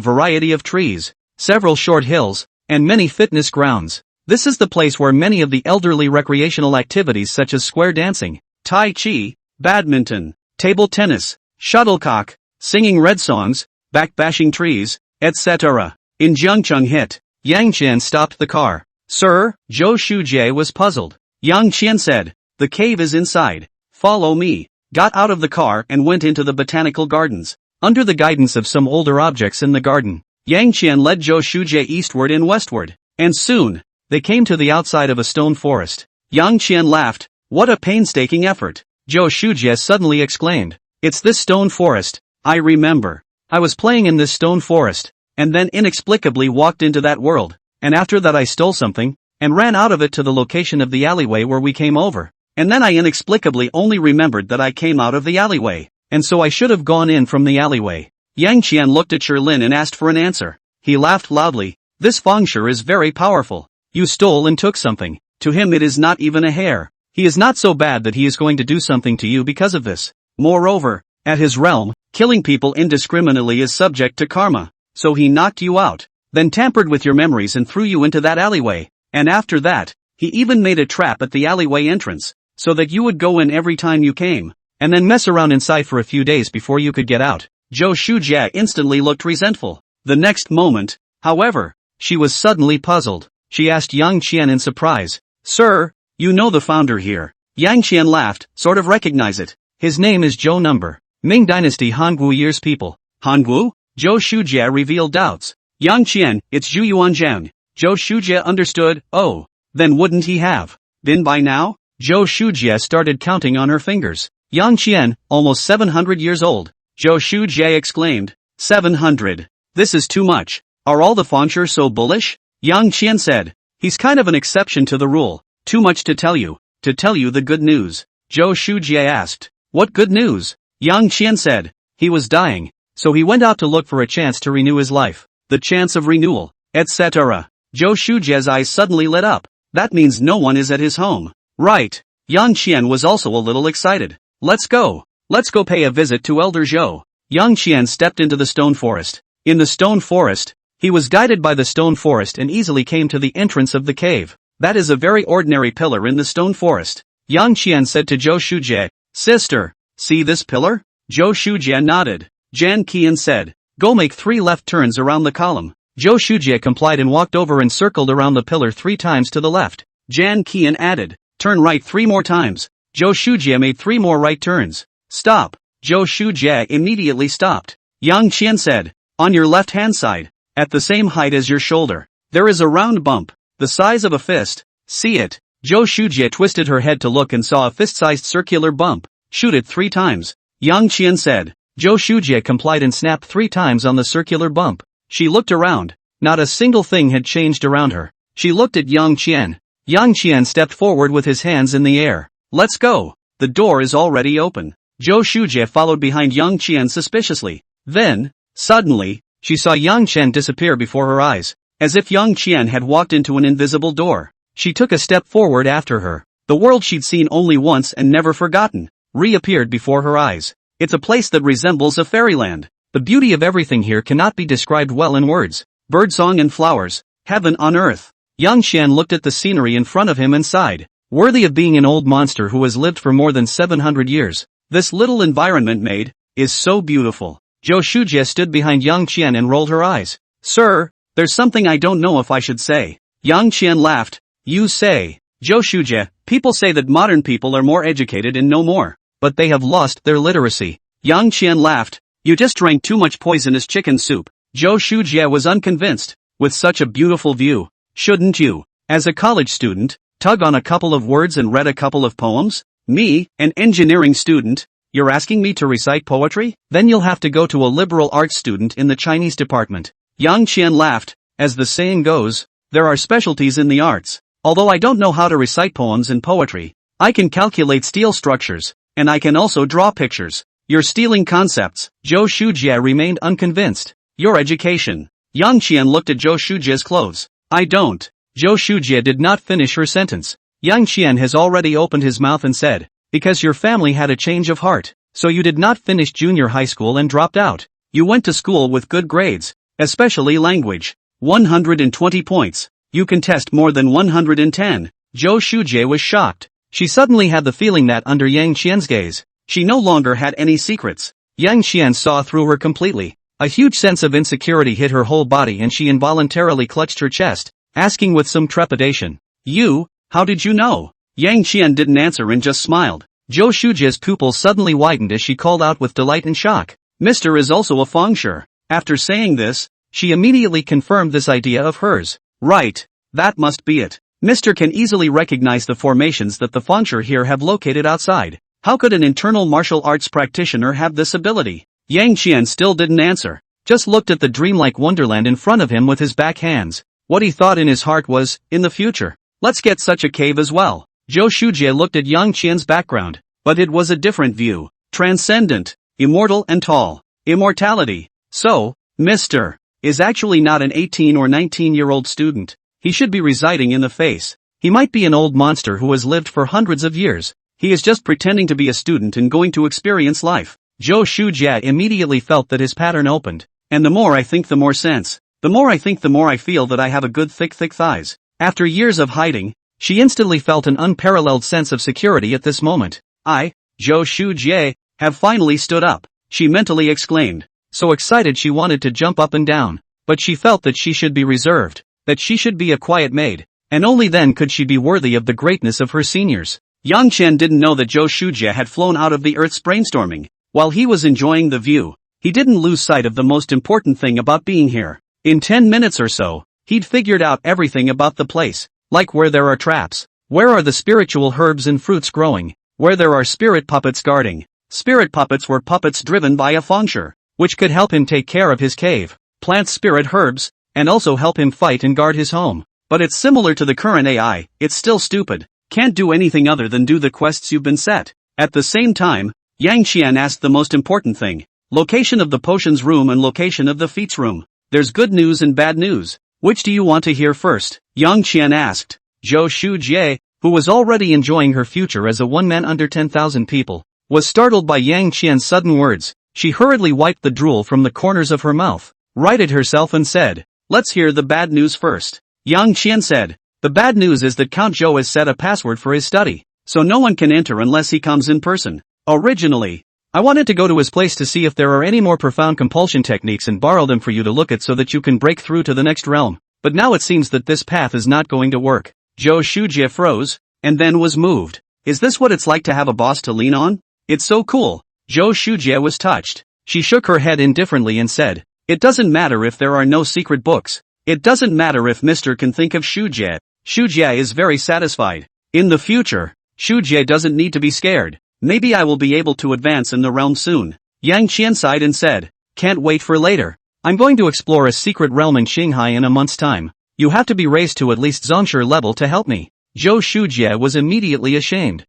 variety of trees, several short hills, and many fitness grounds. This is the place where many of the elderly recreational activities such as square dancing, tai chi, badminton, table tennis, shuttlecock, singing red songs, back-bashing trees, etc. In Jiangcheng hit. Yang Qian stopped the car. Sir, Zhou Shujie was puzzled. Yang Qian said, the cave is inside. Follow me. Got out of the car and went into the botanical gardens. Under the guidance of some older objects in the garden, Yang Qian led Zhou Shujie eastward and westward, and soon, they came to the outside of a stone forest. Yang Qian laughed. What a painstaking effort. Zhou Shujie suddenly exclaimed. It's this stone forest. I remember. I was playing in this stone forest, and then inexplicably walked into that world, and after that I stole something, and ran out of it to the location of the alleyway where we came over, and then I inexplicably only remembered that I came out of the alleyway, and so I should have gone in from the alleyway. Yang Qian looked at Sherlin and asked for an answer. He laughed loudly. This Fangsher is very powerful. You stole and took something. To him it is not even a hair. He is not so bad that he is going to do something to you because of this. Moreover, at his realm, killing people indiscriminately is subject to karma. So he knocked you out, then tampered with your memories and threw you into that alleyway, and after that, he even made a trap at the alleyway entrance, so that you would go in every time you came, and then mess around inside for a few days before you could get out. Zhou Shujie instantly looked resentful. The next moment, however, she was suddenly puzzled. She asked Yang Qian in surprise, Sir, you know the founder here. Yang Qian laughed, sort of recognize it. His name is Zhou Number. Ming Dynasty Hangwu years people. Hangwu? Zhou Shujie revealed doubts. Yang Qian, it's Zhu Yuanzhang. Zhou Shujie understood. Oh, then wouldn't he have been by now? Zhou Shujie started counting on her fingers. Yang Qian, almost 700 years old. Zhou Shujie exclaimed. 700. This is too much. Are all the Fangsher so bullish? Yang Qian said. He's kind of an exception to the rule. Too much to tell you. To tell you the good news. Zhou Shujie asked. What good news? Yang Qian said. He was dying, so he went out to look for a chance to renew his life. The chance of renewal, etc. Zhou Shujie's eyes suddenly lit up. That means no one is at his home. Right. Yang Qian was also a little excited. Let's go. Let's go pay a visit to Elder Zhou. Yang Qian stepped into the stone forest. In the stone forest, he was guided by the stone forest and easily came to the entrance of the cave. That is a very ordinary pillar in the stone forest. Yang Qian said to Zhou Shujie, Sister, see this pillar? Zhou Shujie nodded. Jan Qian said, Go make 3 left turns around the column. Zhou Shujie complied and walked over and circled around the pillar 3 times to the left. Jan Qian added, Turn right 3 more times. Zhou Shujie made 3 more right turns. Stop. Zhou Shujie immediately stopped. Yang Qian said. On your left-hand side, at the same height as your shoulder, there is a round bump, the size of a fist. See it? Zhou Shujie twisted her head to look and saw a fist-sized circular bump. Shoot it 3 times. Yang Qian said. Zhou Shujie complied and snapped 3 times on the circular bump. She looked around. Not a single thing had changed around her. She looked at Yang Qian. Yang Qian stepped forward with his hands in the air. Let's go. The door is already open. Zhou Shujie followed behind Yang Qian suspiciously. Then, suddenly, she saw Yang Qian disappear before her eyes, as if Yang Qian had walked into an invisible door. She took a step forward after her. The world she'd seen only once and never forgotten reappeared before her eyes. It's a place that resembles a fairyland. The beauty of everything here cannot be described well in words. Birdsong and flowers, heaven on earth. Yang Qian looked at the scenery in front of him and sighed. Worthy of being an old monster who has lived for more than 700 years. This little environment made is so beautiful. Zhou Shujie stood behind Yang Qian and rolled her eyes. Sir, there's something I don't know if I should say. Yang Qian laughed. You say. Zhou Shujie, people say that modern people are more educated and know more, but they have lost their literacy. Yang Qian laughed. You just drank too much poisonous chicken soup. Zhou Shujie was unconvinced. With such a beautiful view, shouldn't you, as a college student, tug on a couple of words and read a couple of poems? Me, an engineering student? You're asking me to recite poetry? Then you'll have to go to a liberal arts student in the Chinese department. Yang Qian laughed. As the saying goes, there are specialties in the arts. Although I don't know how to recite poems and poetry, I can calculate steel structures, and I can also draw pictures. You're stealing concepts. Zhou Shujie remained unconvinced. Your education. Yang Qian looked at Zhou Shujie's clothes. I don't. Zhou Shujie did not finish her sentence. Yang Qian has already opened his mouth and said, because your family had a change of heart, so you did not finish junior high school and dropped out. You went to school with good grades, especially language. 120 points. You can test more than 110. Zhou Shujie was shocked. She suddenly had the feeling that under Yang Qian's gaze, she no longer had any secrets. Yang Qian saw through her completely. A huge sense of insecurity hit her whole body and she involuntarily clutched her chest, asking with some trepidation. You, how did you know? Yang Qian didn't answer and just smiled. Zhou Shujie's pupils suddenly widened as she called out with delight and shock. Mr. is also a fengsher. After saying this, she immediately confirmed this idea of hers. Right, that must be it. Mr. can easily recognize the formations that the fengsher here have located outside. How could an internal martial arts practitioner have this ability? Yang Qian still didn't answer, just looked at the dreamlike wonderland in front of him with his back hands. What he thought in his heart was, in the future, let's get such a cave as well. Zhou Shujie looked at Yang Qian's background, but it was a different view. Transcendent, immortal and tall. Immortality. So, Mr. is actually not an 18 or 19-year-old student. He should be residing in the face. He might be an old monster who has lived for hundreds of years. He is just pretending to be a student and going to experience life. Zhou Shujie immediately felt that his pattern opened. And the more I think the more sense. The more I think the more I feel that I have a good thick thighs. After years of hiding, she instantly felt an unparalleled sense of security at this moment. I, Zhou Shujie, have finally stood up, she mentally exclaimed. So excited she wanted to jump up and down. But she felt that she should be reserved, that she should be a quiet maid, and only then could she be worthy of the greatness of her seniors. Yang Qian didn't know that Zhou Shujie had flown out of the earth's brainstorming. While he was enjoying the view, he didn't lose sight of the most important thing about being here. In 10 minutes or so, he'd figured out everything about the place, like where there are traps, where are the spiritual herbs and fruits growing, where there are spirit puppets guarding. Spirit puppets were puppets driven by a fengsher, which could help him take care of his cave, plant spirit herbs, and also help him fight and guard his home. But it's similar to the current AI, it's still stupid, can't do anything other than do the quests you've been set. At the same time, Yang Qian asked the most important thing. Location of the potions room and location of the feats room. There's good news and bad news. Which do you want to hear first? Yang Qian asked. Zhou Shujie, who was already enjoying her future as a one-man under 10,000 people, was startled by Yang Qian's sudden words. She hurriedly wiped the drool from the corners of her mouth, righted herself and said, let's hear the bad news first. Yang Qian said, the bad news is that Count Zhou has set a password for his study, so no one can enter unless he comes in person. Originally, I wanted to go to his place to see if there are any more profound compulsion techniques and borrow them for you to look at so that you can break through to the next realm, but now it seems that this path is not going to work. Zhou Shujie froze, and then was moved. Is this what it's like to have a boss to lean on? It's so cool. Zhou Shujie was touched. She shook her head indifferently and said, "It doesn't matter if there are no secret books. It doesn't matter if Mr. can think of Shujie. Shujie is very satisfied. In the future, Shujie doesn't need to be scared. Maybe I will be able to advance in the realm soon." Yang Qian sighed and said, "Can't wait for later. I'm going to explore a secret realm in Shanghai in a month's time. You have to be raised to at least Zongshi level to help me." Zhou Shujie was immediately ashamed.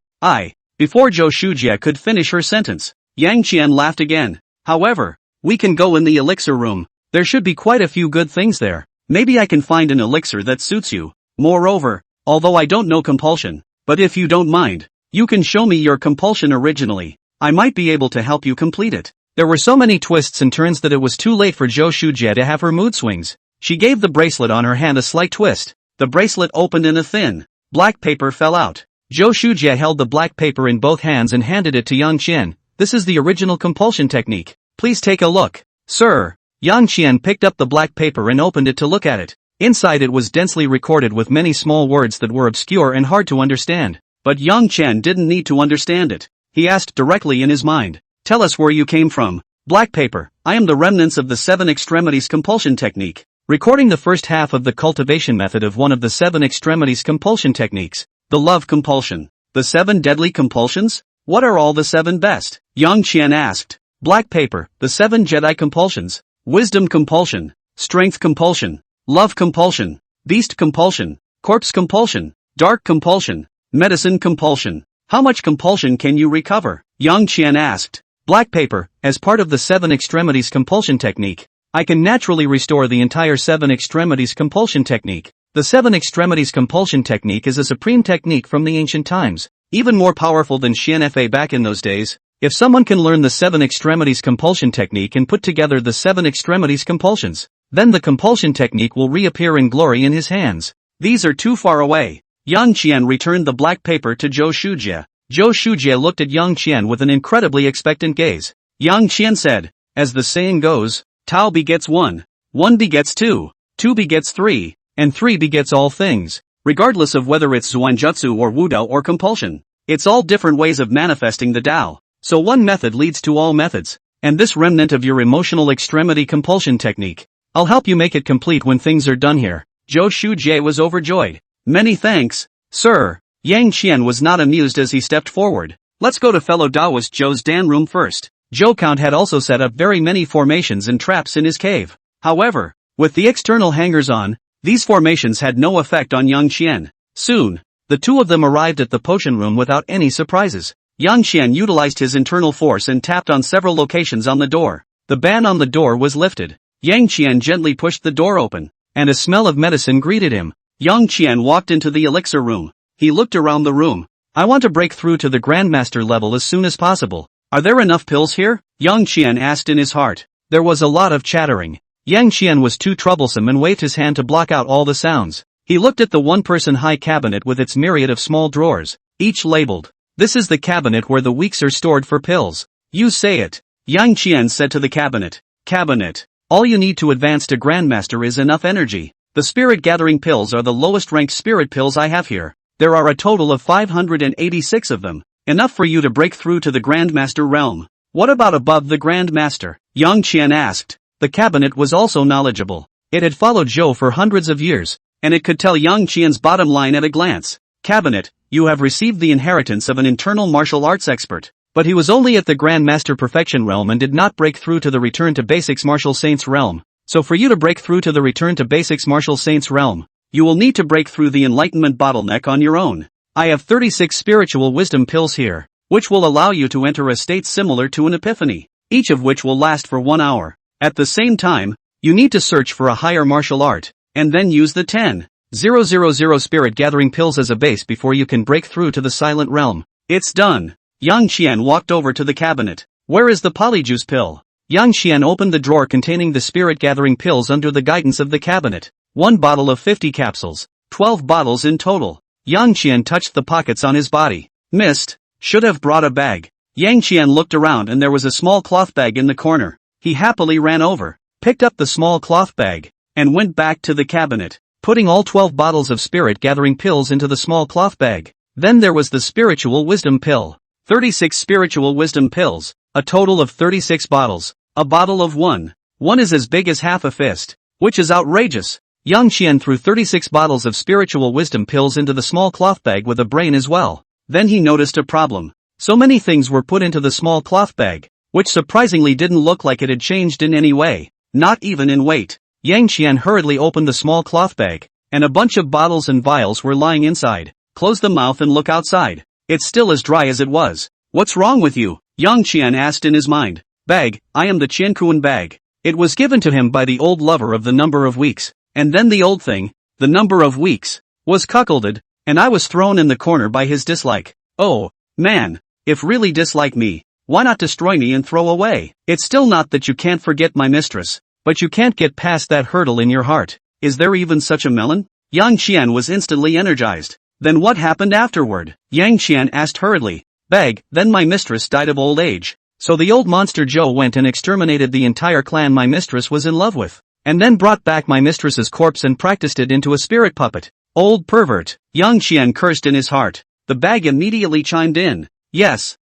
Before Zhou Shujie could finish her sentence, Yang Qian laughed again. "However, we can go in the elixir room. There should be quite a few good things there. Maybe I can find an elixir that suits you. Moreover, although I don't know compulsion, but if you don't mind, you can show me your compulsion originally. I might be able to help you complete it." There were so many twists and turns that it was too late for Zhou Shujie to have her mood swings. She gave the bracelet on her hand a slight twist. The bracelet opened and a thin, black paper fell out. Zhou Shujie held the black paper in both hands and handed it to Yang Qian. "This is the original compulsion technique. Please take a look." "Sir." Yang Qian picked up the black paper and opened it to look at it. Inside it was densely recorded with many small words that were obscure and hard to understand. But Yang Qian didn't need to understand it. He asked directly in his mind, "Tell us where you came from." "Black paper, I am the remnants of the 7 extremities compulsion technique. Recording the first half of the cultivation method of one of the 7 extremities compulsion techniques. The love compulsion. The 7 deadly compulsions? What are all the 7 best?" Yang Qian asked. "Black paper, the 7 Jedi compulsions. Wisdom compulsion. Strength compulsion. Love compulsion. Beast compulsion. Corpse compulsion. Dark compulsion. Medicine compulsion. How much compulsion can you recover?" Yang Qian asked. "Black paper, as part of the 7 extremities compulsion technique, I can naturally restore the entire 7 extremities compulsion technique. The 7 extremities compulsion technique is a supreme technique from the ancient times, even more powerful than Xianfa back in those days. If someone can learn the 7 extremities compulsion technique and put together the 7 extremities compulsions, then the compulsion technique will reappear in glory in his hands. These are too far away." Yang Qian returned the black paper to Zhou Shujie. Zhou Shujie looked at Yang Qian with an incredibly expectant gaze. Yang Qian said, "As the saying goes, Tao begets 1, 1 begets 2, 2 begets 3, and 3 begets all things. Regardless of whether it's Zhuanjutsu or Wudao or compulsion, it's all different ways of manifesting the Tao. So one method leads to all methods, and this remnant of your emotional extremity compulsion technique, I'll help you make it complete when things are done here." Zhou Shujie was overjoyed. "Many thanks, sir." Yang Qian was not amused as he stepped forward. "Let's go to fellow Taoist Zhou's Dan room first." Zhou Count had also set up very many formations and traps in his cave. However, with the external hangers on, these formations had no effect on Yang Qian. Soon, the two of them arrived at the potion room without any surprises. Yang Qian utilized his internal force and tapped on several locations on the door. The ban on the door was lifted. Yang Qian gently pushed the door open, and a smell of medicine greeted him. Yang Qian walked into the elixir room. He looked around the room. "I want to break through to the Grandmaster level as soon as possible. Are there enough pills here?" Yang Qian asked in his heart. There was a lot of chattering. Yang Qian was too troublesome and waved his hand to block out all the sounds. He looked at the one-person high cabinet with its myriad of small drawers, each labeled. "This is the cabinet where the weeks are stored for pills." "You say it." Yang Qian said to the cabinet. "Cabinet, all you need to advance to Grandmaster is enough energy. The spirit-gathering pills are the lowest-ranked spirit pills I have here. There are a total of 586 of them. Enough for you to break through to the Grandmaster realm." "What about above the Grandmaster?" Yang Qian asked. The cabinet was also knowledgeable. It had followed Zhou for hundreds of years, and it could tell Yang Qian's bottom line at a glance. "Cabinet, you have received the inheritance of an internal martial arts expert." But he was only at the Grandmaster Perfection realm and did not break through to the Return to Basics Martial Saints realm. So for you to break through to the Return to Basics Martial Saints realm, you will need to break through the enlightenment bottleneck on your own. I have 36 spiritual wisdom pills here, which will allow you to enter a state similar to an epiphany, each of which will last for 1 hour. At the same time, you need to search for a higher martial art, and then use the 10,000 spirit gathering pills as a base before you can break through to the silent realm. It's done. Yang Qian walked over to the cabinet. "Where is the polyjuice pill?" Yang Qian opened the drawer containing the spirit gathering pills under the guidance of the cabinet. 1 bottle of 50 capsules, 12 bottles in total. Yang Qian touched the pockets on his body. "Missed. Should have brought a bag." Yang Qian looked around and there was a small cloth bag in the corner. He happily ran over, picked up the small cloth bag, and went back to the cabinet, putting all 12 bottles of spirit gathering pills into the small cloth bag. Then there was the spiritual wisdom pill. 36 spiritual wisdom pills, a total of 36 bottles. A bottle of one. One is as big as half a fist. Which is outrageous. Yang Qian threw 36 bottles of spiritual wisdom pills into the small cloth bag with a brain as well. Then he noticed a problem. So many things were put into the small cloth bag, which surprisingly didn't look like it had changed in any way, not even in weight. Yang Qian hurriedly opened the small cloth bag, and a bunch of bottles and vials were lying inside. Close the mouth and look outside. It's still as dry as it was. What's wrong with you? Yang Qian asked in his mind. Bag, I am the Qiankuan bag. It was given to him by the old lover of the number of weeks, and then the old thing, the number of weeks, was cuckolded, and I was thrown in the corner by his dislike. Oh, man, if really dislike me, why not destroy me and throw away? It's still not that you can't forget my mistress, but you can't get past that hurdle in your heart. Is there even such a melon? Yang Qian was instantly energized. Then what happened afterward? Yang Qian asked hurriedly. Bag, then my mistress died of old age. So the old monster Joe went and exterminated the entire clan my mistress was in love with, and then brought back my mistress's corpse and practiced it into a spirit puppet. Old pervert. Yang Qian cursed in his heart. The bag immediately chimed in. Yes,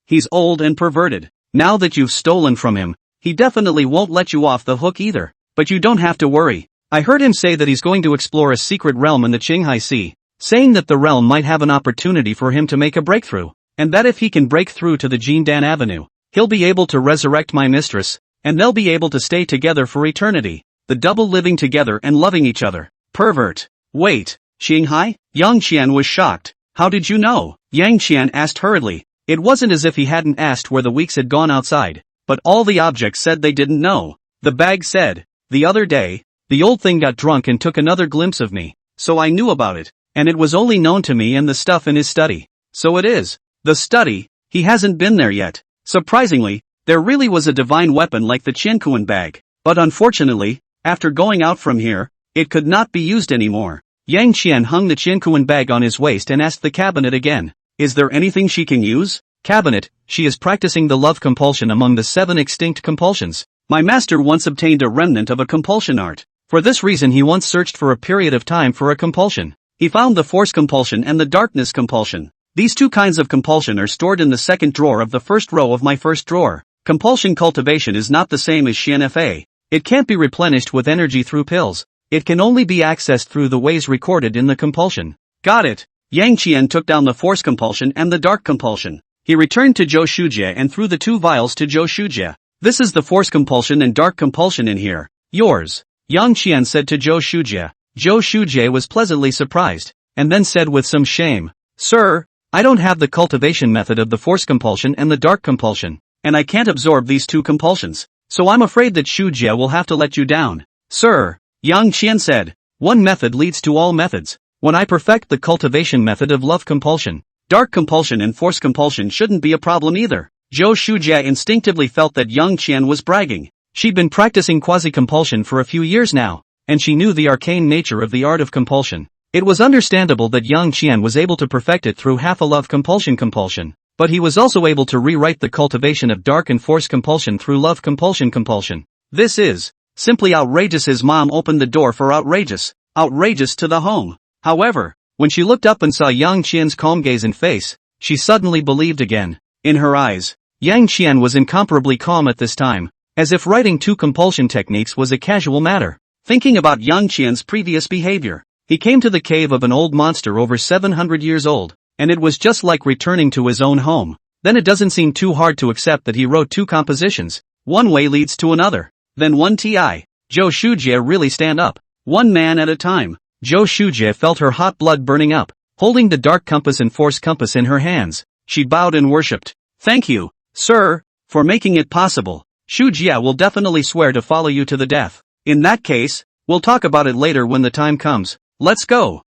he's old and perverted. Now that you've stolen from him, he definitely won't let you off the hook either. But you don't have to worry. I heard him say that he's going to explore a secret realm in the Qinghai Sea, saying that the realm might have an opportunity for him to make a breakthrough, and that if he can break through to the Jindan Avenue, he'll be able to resurrect my mistress, and they'll be able to stay together for eternity. The double living together and loving each other. Pervert. Wait, Qinghai? Yang Qian was shocked. How did you know? Yang Qian asked hurriedly. It wasn't as if he hadn't asked where the weeks had gone outside, but all the objects said they didn't know. The bag said, the other day, the old thing got drunk and took another glimpse of me, so I knew about it, and it was only known to me and the stuff in his study. So it is. The study, he hasn't been there yet. Surprisingly, there really was a divine weapon like the Qiankuan bag, but unfortunately, after going out from here, it could not be used anymore. Yang Qian hung the Qiankuan bag on his waist and asked the cabinet again. Is there anything she can use? Cabinet, she is practicing the love compulsion among the 7 extinct compulsions. My master once obtained a remnant of a compulsion art. For this reason he once searched for a period of time for a compulsion. He found the force compulsion and the darkness compulsion. These two kinds of compulsion are stored in the second drawer of the first row of my first drawer. Compulsion cultivation is not the same as Xianfa. It can't be replenished with energy through pills. It can only be accessed through the ways recorded in the compulsion. Got it. Yang Qian took down the force compulsion and the dark compulsion. He returned to Zhou Shujie and threw the 2 vials to Zhou Shujie. This is the force compulsion and dark compulsion in here. Yours. Yang Qian said to Zhou Shujie. Zhou Shujie was pleasantly surprised, and then said with some shame, Sir, I don't have the cultivation method of the force compulsion and the dark compulsion, and I can't absorb these 2 compulsions, so I'm afraid that Shujie will have to let you down. Sir, Yang Qian said, one method leads to all methods. When I perfect the cultivation method of love compulsion, dark compulsion and force compulsion shouldn't be a problem either. Zhou Shujie instinctively felt that Yang Qian was bragging. She'd been practicing quasi-compulsion for a few years now, and she knew the arcane nature of the art of compulsion. It was understandable that Yang Qian was able to perfect it through half a love compulsion, but he was also able to rewrite the cultivation of dark and force compulsion through love compulsion. This is simply outrageous. His mom opened the door for outrageous to the home. However, when she looked up and saw Yang Qian's calm gaze and face, she suddenly believed again. In her eyes, Yang Qian was incomparably calm at this time, as if writing 2 compulsion techniques was a casual matter. Thinking about Yang Qian's previous behavior, he came to the cave of an old monster over 700 years old, and it was just like returning to his own home. Then it doesn't seem too hard to accept that he wrote 2 compositions. One way leads to another. Then one ti. Zhou Shujie really stand up. One man at a time. Zhou Shujie felt her hot blood burning up. Holding the dark compass and force compass in her hands, she bowed and worshipped. Thank you, sir, for making it possible. Shujie will definitely swear to follow you to the death. In that case, we'll talk about it later when the time comes. Let's go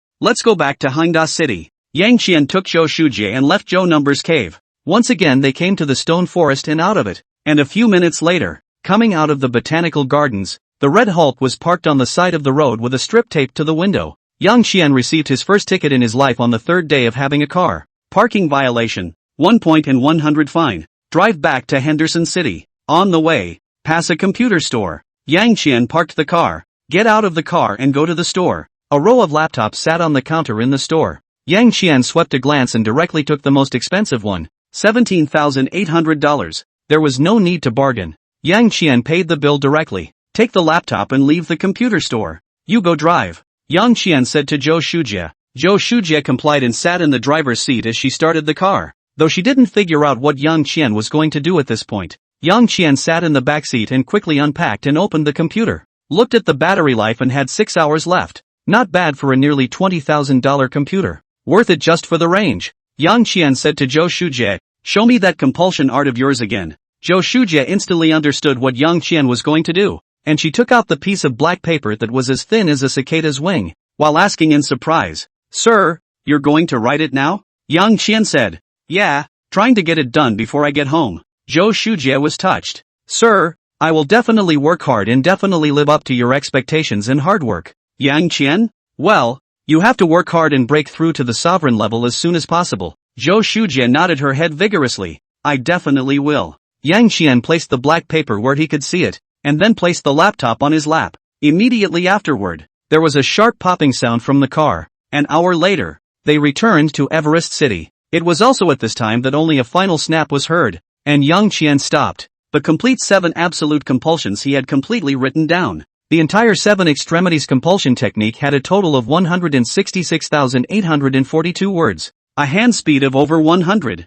back to Hangda City. Yang Qian took Zhou Shujie and left Zhou Number's cave. Once again they came to the stone forest and out of it. And a few minutes later, coming out of the botanical gardens, the red Hulk was parked on the side of the road with a strip taped to the window. Yang Qian received his first ticket in his life on the 3rd day of having a car. Parking violation. 1 point and 100 fine. Drive back to Henderson City. On the way, pass a computer store. Yang Qian parked the car. Get out of the car and go to the store. A row of laptops sat on the counter in the store. Yang Qian swept a glance and directly took the most expensive one. $17,800. There was no need to bargain. Yang Qian paid the bill directly. Take the laptop and leave the computer store. You go drive. Yang Qian said to Zhou Shujie. Zhou Shujie complied and sat in the driver's seat as she started the car. Though she didn't figure out what Yang Qian was going to do at this point, Yang Qian sat in the back seat and quickly unpacked and opened the computer. Looked at the battery life and had 6 hours left. Not bad for a nearly $20,000 computer. Worth it just for the range. Yang Qian said to Zhou Shujie, show me that compulsion art of yours again. Zhou Shujie instantly understood what Yang Qian was going to do, and she took out the piece of black paper that was as thin as a cicada's wing, while asking in surprise, Sir, you're going to write it now? Yang Qian said, Yeah, trying to get it done before I get home. Zhou Shujie was touched. Sir, I will definitely work hard and definitely live up to your expectations and hard work. Yang Qian? Well, you have to work hard and break through to the sovereign level as soon as possible. Zhou Shujie nodded her head vigorously. I definitely will. Yang Qian placed the black paper where he could see it, and then placed the laptop on his lap. Immediately afterward, there was a sharp popping sound from the car. An hour later, they returned to Everest City. It was also at this time that only a final snap was heard, and Yang Qian stopped. The complete 7 absolute compulsions he had completely written down. The entire 7 extremities compulsion technique had a total of 166,842 words. A hand speed of over 100,000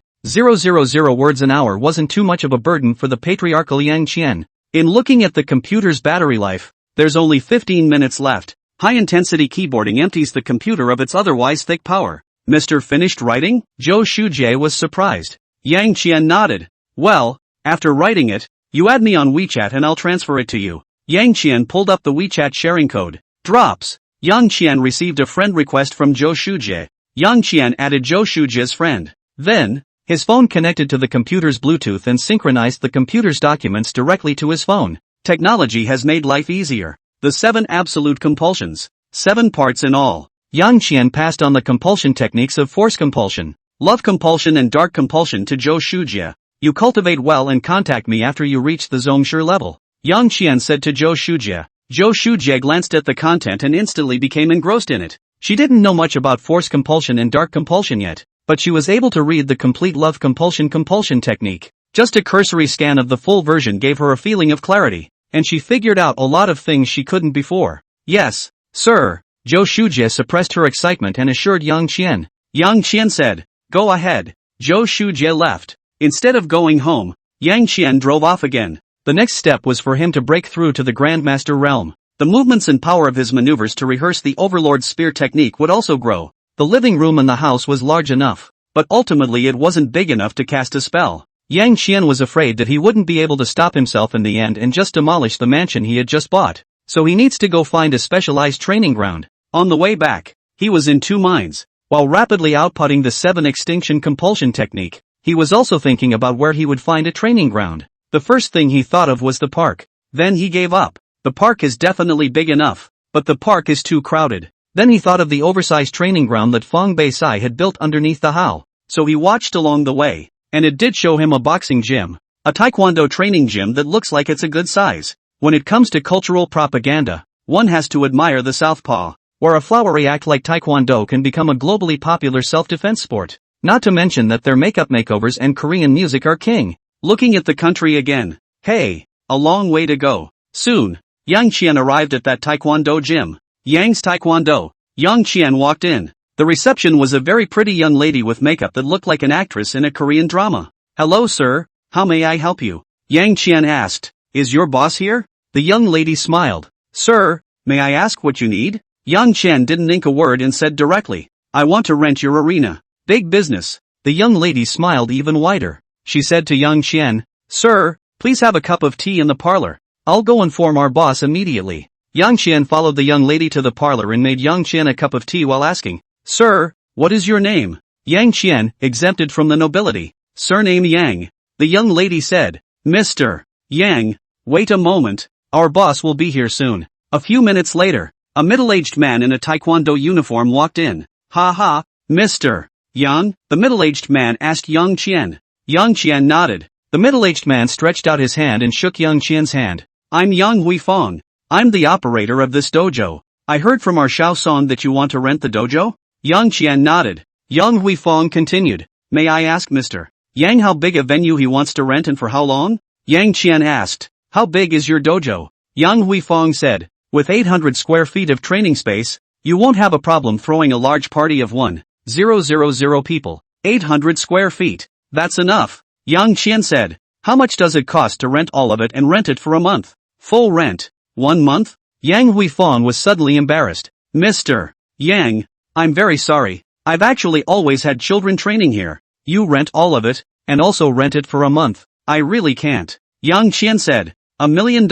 words an hour wasn't too much of a burden for the patriarchal Yang Qian. In looking at the computer's battery life, there's only 15 minutes left. High-intensity keyboarding empties the computer of its otherwise thick power. Mr. Finished writing? Zhou Shujie was surprised. Yang Qian nodded. Well, after writing it, you add me on WeChat and I'll transfer it to you. Yang Qian pulled up the WeChat sharing code. Drops. Yang Qian received a friend request from Zhou Shujie. Yang Qian added Zhou Shujie's friend. Then, his phone connected to the computer's Bluetooth and synchronized the computer's documents directly to his phone. Technology has made life easier. The 7 absolute compulsions. 7 parts in all. Yang Qian passed on the compulsion techniques of force compulsion, love compulsion and dark compulsion to Zhou Shujie. You cultivate well and contact me after you reach the Zhongshu level. Yang Qian said to Zhou Shujie. Zhou Shujie glanced at the content and instantly became engrossed in it. She didn't know much about force compulsion and dark compulsion yet, but she was able to read the complete love compulsion technique. Just a cursory scan of the full version gave her a feeling of clarity, and she figured out a lot of things she couldn't before. Yes, sir. Zhou Shujie suppressed her excitement and assured Yang Qian. Yang Qian said, Go ahead. Zhou Shujie left. Instead of going home, Yang Qian drove off again. The next step was for him to break through to the Grandmaster realm. The movements and power of his maneuvers to rehearse the Overlord's spear technique would also grow. The living room in the house was large enough, but ultimately it wasn't big enough to cast a spell. Yang Qian was afraid that he wouldn't be able to stop himself in the end and just demolish the mansion he had just bought. So he needs to go find a specialized training ground. On the way back, he was in 2 minds. While rapidly outputting the 7 extinction compulsion technique, he was also thinking about where he would find a training ground. The first thing he thought of was the park. Then he gave up. The park is definitely big enough, but the park is too crowded. Then he thought of the oversized training ground that Feng Beisai had built underneath the Hao. So he watched along the way, and it did show him a boxing gym. A taekwondo training gym that looks like it's a good size. When it comes to cultural propaganda, one has to admire the southpaw, where a flowery act like taekwondo can become a globally popular self-defense sport. Not to mention that their makeup makeovers and Korean music are king. Looking at the country again. Hey, a long way to go. Soon, Yang Qian arrived at that taekwondo gym. Yang's Taekwondo. Yang Qian walked in. The reception was a very pretty young lady with makeup that looked like an actress in a Korean drama. Hello sir, how may I help you? Yang Qian asked. Is your boss here? The young lady smiled. Sir, may I ask what you need? Yang Qian didn't ink a word and said directly. I want to rent your arena. Big business. The young lady smiled even wider. She said to Yang Qian, Sir, please have a cup of tea in the parlor. I'll go inform our boss immediately. Yang Qian followed the young lady to the parlor and made Yang Qian a cup of tea while asking, Sir, what is your name? Yang Qian, exempted from the nobility. Surname Yang. The young lady said, Mr. Yang, wait a moment. Our boss will be here soon. A few minutes later, a middle-aged man in a taekwondo uniform walked in. Ha ha, Mr. Yang, the middle-aged man asked Yang Qian. Yang Qian nodded. The middle-aged man stretched out his hand and shook Yang Qian's hand. I'm Yang Huifeng. I'm the operator of this dojo. I heard from our Shaosong that you want to rent the dojo? Yang Qian nodded. Yang Huifeng continued. May I ask Mr. Yang how big a venue he wants to rent and for how long? Yang Qian asked. How big is your dojo? Yang Huifeng said. With 800 square feet of training space, you won't have a problem throwing a large party of 1,000 people. 800 square feet. That's enough. Yang Qian said. How much does it cost to rent all of it and rent it for a month? Full rent. 1 month? Yang Huifeng was suddenly embarrassed. Mr. Yang, I'm very sorry. I've actually always had children training here. You rent all of it, and also rent it for a month. I really can't. Yang Qian said. $1 million?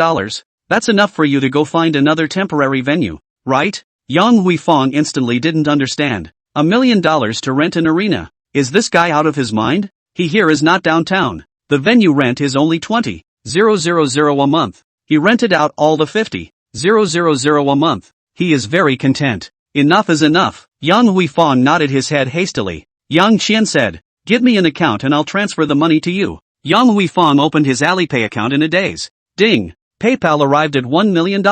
That's enough for you to go find another temporary venue, right? Yang Huifeng instantly didn't understand. $1 million to rent an arena? Is this guy out of his mind? He here is not downtown. The venue rent is only 20,000 a month. He rented out all the 50,000 a month. He is very content. Enough is enough. Yang Huifeng nodded his head hastily. Yang Qian said, give me an account and I'll transfer the money to you. Yang Huifeng opened his Alipay account in a daze. Ding! PayPal arrived at $1 million.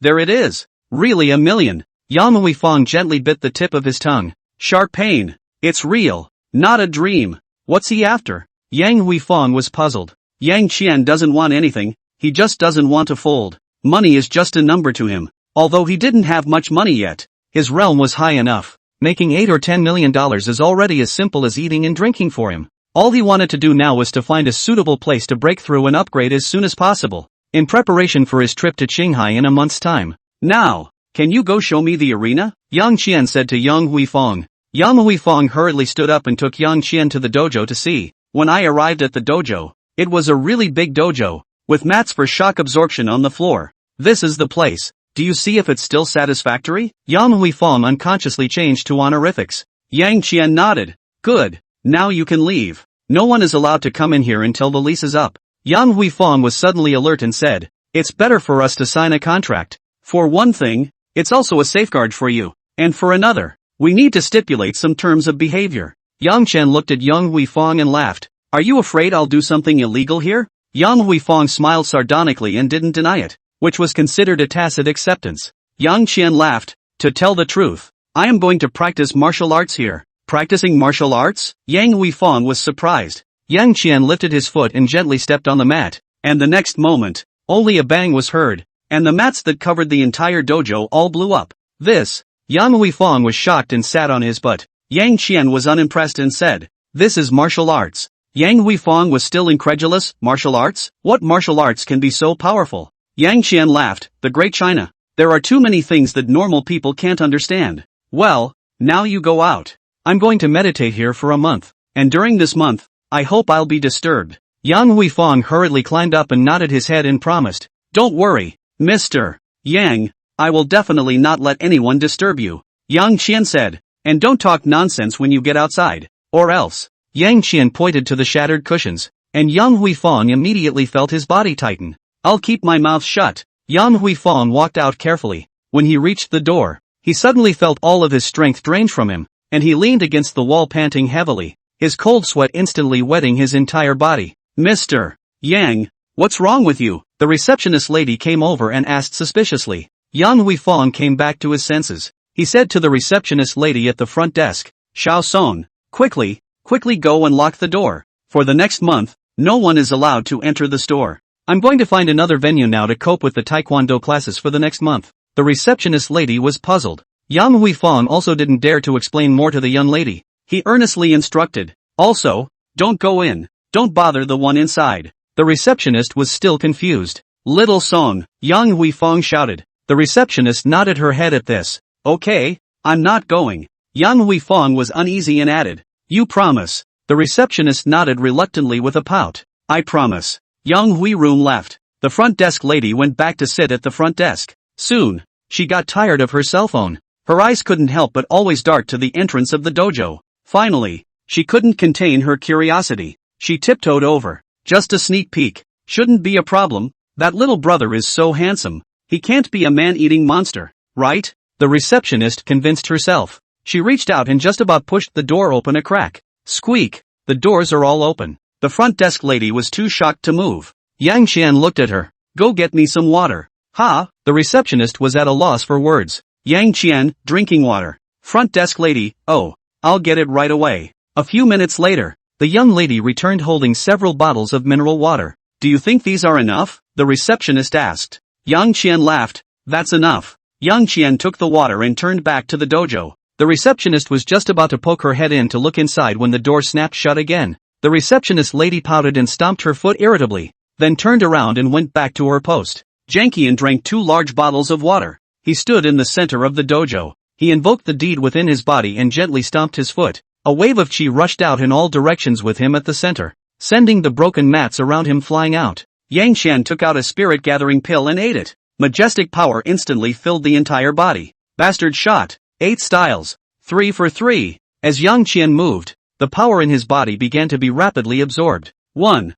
There it is. Really $1 million. Yang Huifeng gently bit the tip of his tongue. Sharp pain. It's real. Not a dream. What's he after? Yang Huifeng was puzzled. Yang Qian doesn't want anything, he just doesn't want to fold. Money is just a number to him. Although he didn't have much money yet, his realm was high enough. Making $8 or $10 million is already as simple as eating and drinking for him. All he wanted to do now was to find a suitable place to break through and upgrade as soon as possible, in preparation for his trip to Qinghai in a month's time. Now, can you go show me the arena? Yang Qian said to Yang Huifeng. Yang Huifeng hurriedly stood up and took Yang Qian to the dojo to see. When I arrived at the dojo, it was a really big dojo, with mats for shock absorption on the floor. This is the place. Do you see if it's still satisfactory? Yang Huifeng unconsciously changed to honorifics. Yang Qian nodded. Good. Now you can leave. No one is allowed to come in here until the lease is up. Yang Huifeng was suddenly alert and said, it's better for us to sign a contract. For one thing, it's also a safeguard for you. And for another, we need to stipulate some terms of behavior. Yang Qian looked at Yang Huifeng and laughed. Are you afraid I'll do something illegal here? Yang Huifeng smiled sardonically and didn't deny it, which was considered a tacit acceptance. Yang Qian laughed. To tell the truth, I am going to practice martial arts here. Practicing martial arts? Yang Huifeng was surprised. Yang Qian lifted his foot and gently stepped on the mat, and the next moment, only a bang was heard, and the mats that covered the entire dojo all blew up. This, Yang Huifeng was shocked and sat on his butt. Yang Qian was unimpressed and said, this is martial arts. Yang Huifeng was still incredulous. Martial arts? What martial arts can be so powerful? Yang Qian laughed. The Great China. There are too many things that normal people can't understand. Well, now you go out. I'm going to meditate here for a month, and during this month, I hope I'll be disturbed. Yang Huifeng hurriedly climbed up and nodded his head and promised. Don't worry, Mr. Yang, I will definitely not let anyone disturb you. Yang Qian said, and don't talk nonsense when you get outside, or else. Yang Qian pointed to the shattered cushions, and Yang Huifeng immediately felt his body tighten. I'll keep my mouth shut. Yang Huifeng walked out carefully. When he reached the door, he suddenly felt all of his strength drained from him, and he leaned against the wall panting heavily, his cold sweat instantly wetting his entire body. Mr. Yang, what's wrong with you? The receptionist lady came over and asked suspiciously. Yang Huifeng came back to his senses. He said to the receptionist lady at the front desk, Xiao Song, quickly go and lock the door. For the next month, no one is allowed to enter the store. I'm going to find another venue now to cope with the taekwondo classes for the next month. The receptionist lady was puzzled. Yang Huifeng also didn't dare to explain more to the young lady. He earnestly instructed. Also, don't go in. Don't bother the one inside. The receptionist was still confused. Little Song, Yang Huifeng shouted. The receptionist nodded her head at this. Okay, I'm not going. Yang Huifeng was uneasy and added. You promise? The receptionist nodded reluctantly with a pout. I promise. Yang Huirun left. The front desk lady went back to sit at the front desk. Soon, she got tired of her cell phone. Her eyes couldn't help but always dart to the entrance of the dojo. Finally, she couldn't contain her curiosity. She tiptoed over. Just a sneak peek. Shouldn't be a problem. That little brother is so handsome. He can't be a man-eating monster, right? The receptionist convinced herself. She reached out and just about pushed the door open a crack. Squeak! The doors are all open. The front desk lady was too shocked to move. Yang Qian looked at her. Go get me some water. Ha! The receptionist was at a loss for words. Yang Qian, drinking water. Front desk lady, oh, I'll get it right away. A few minutes later, the young lady returned holding several bottles of mineral water. Do you think these are enough? the receptionist asked. Yang Qian laughed. That's enough. Yang Qian took the water and turned back to the dojo. The receptionist was just about to poke her head in to look inside when the door snapped shut again. The receptionist lady pouted and stomped her foot irritably, then turned around and went back to her post. Yang Qian drank 2 large bottles of water. He stood in the center of the dojo. He invoked the deed within his body and gently stomped his foot. A wave of chi rushed out in all directions with him at the center, sending the broken mats around him flying out. Yang Qian took out a spirit-gathering pill and ate it. Majestic power instantly filled the entire body. Bastard shot. 8 styles. 3 for 3. As Yang Qian moved, the power in his body began to be rapidly absorbed. 1.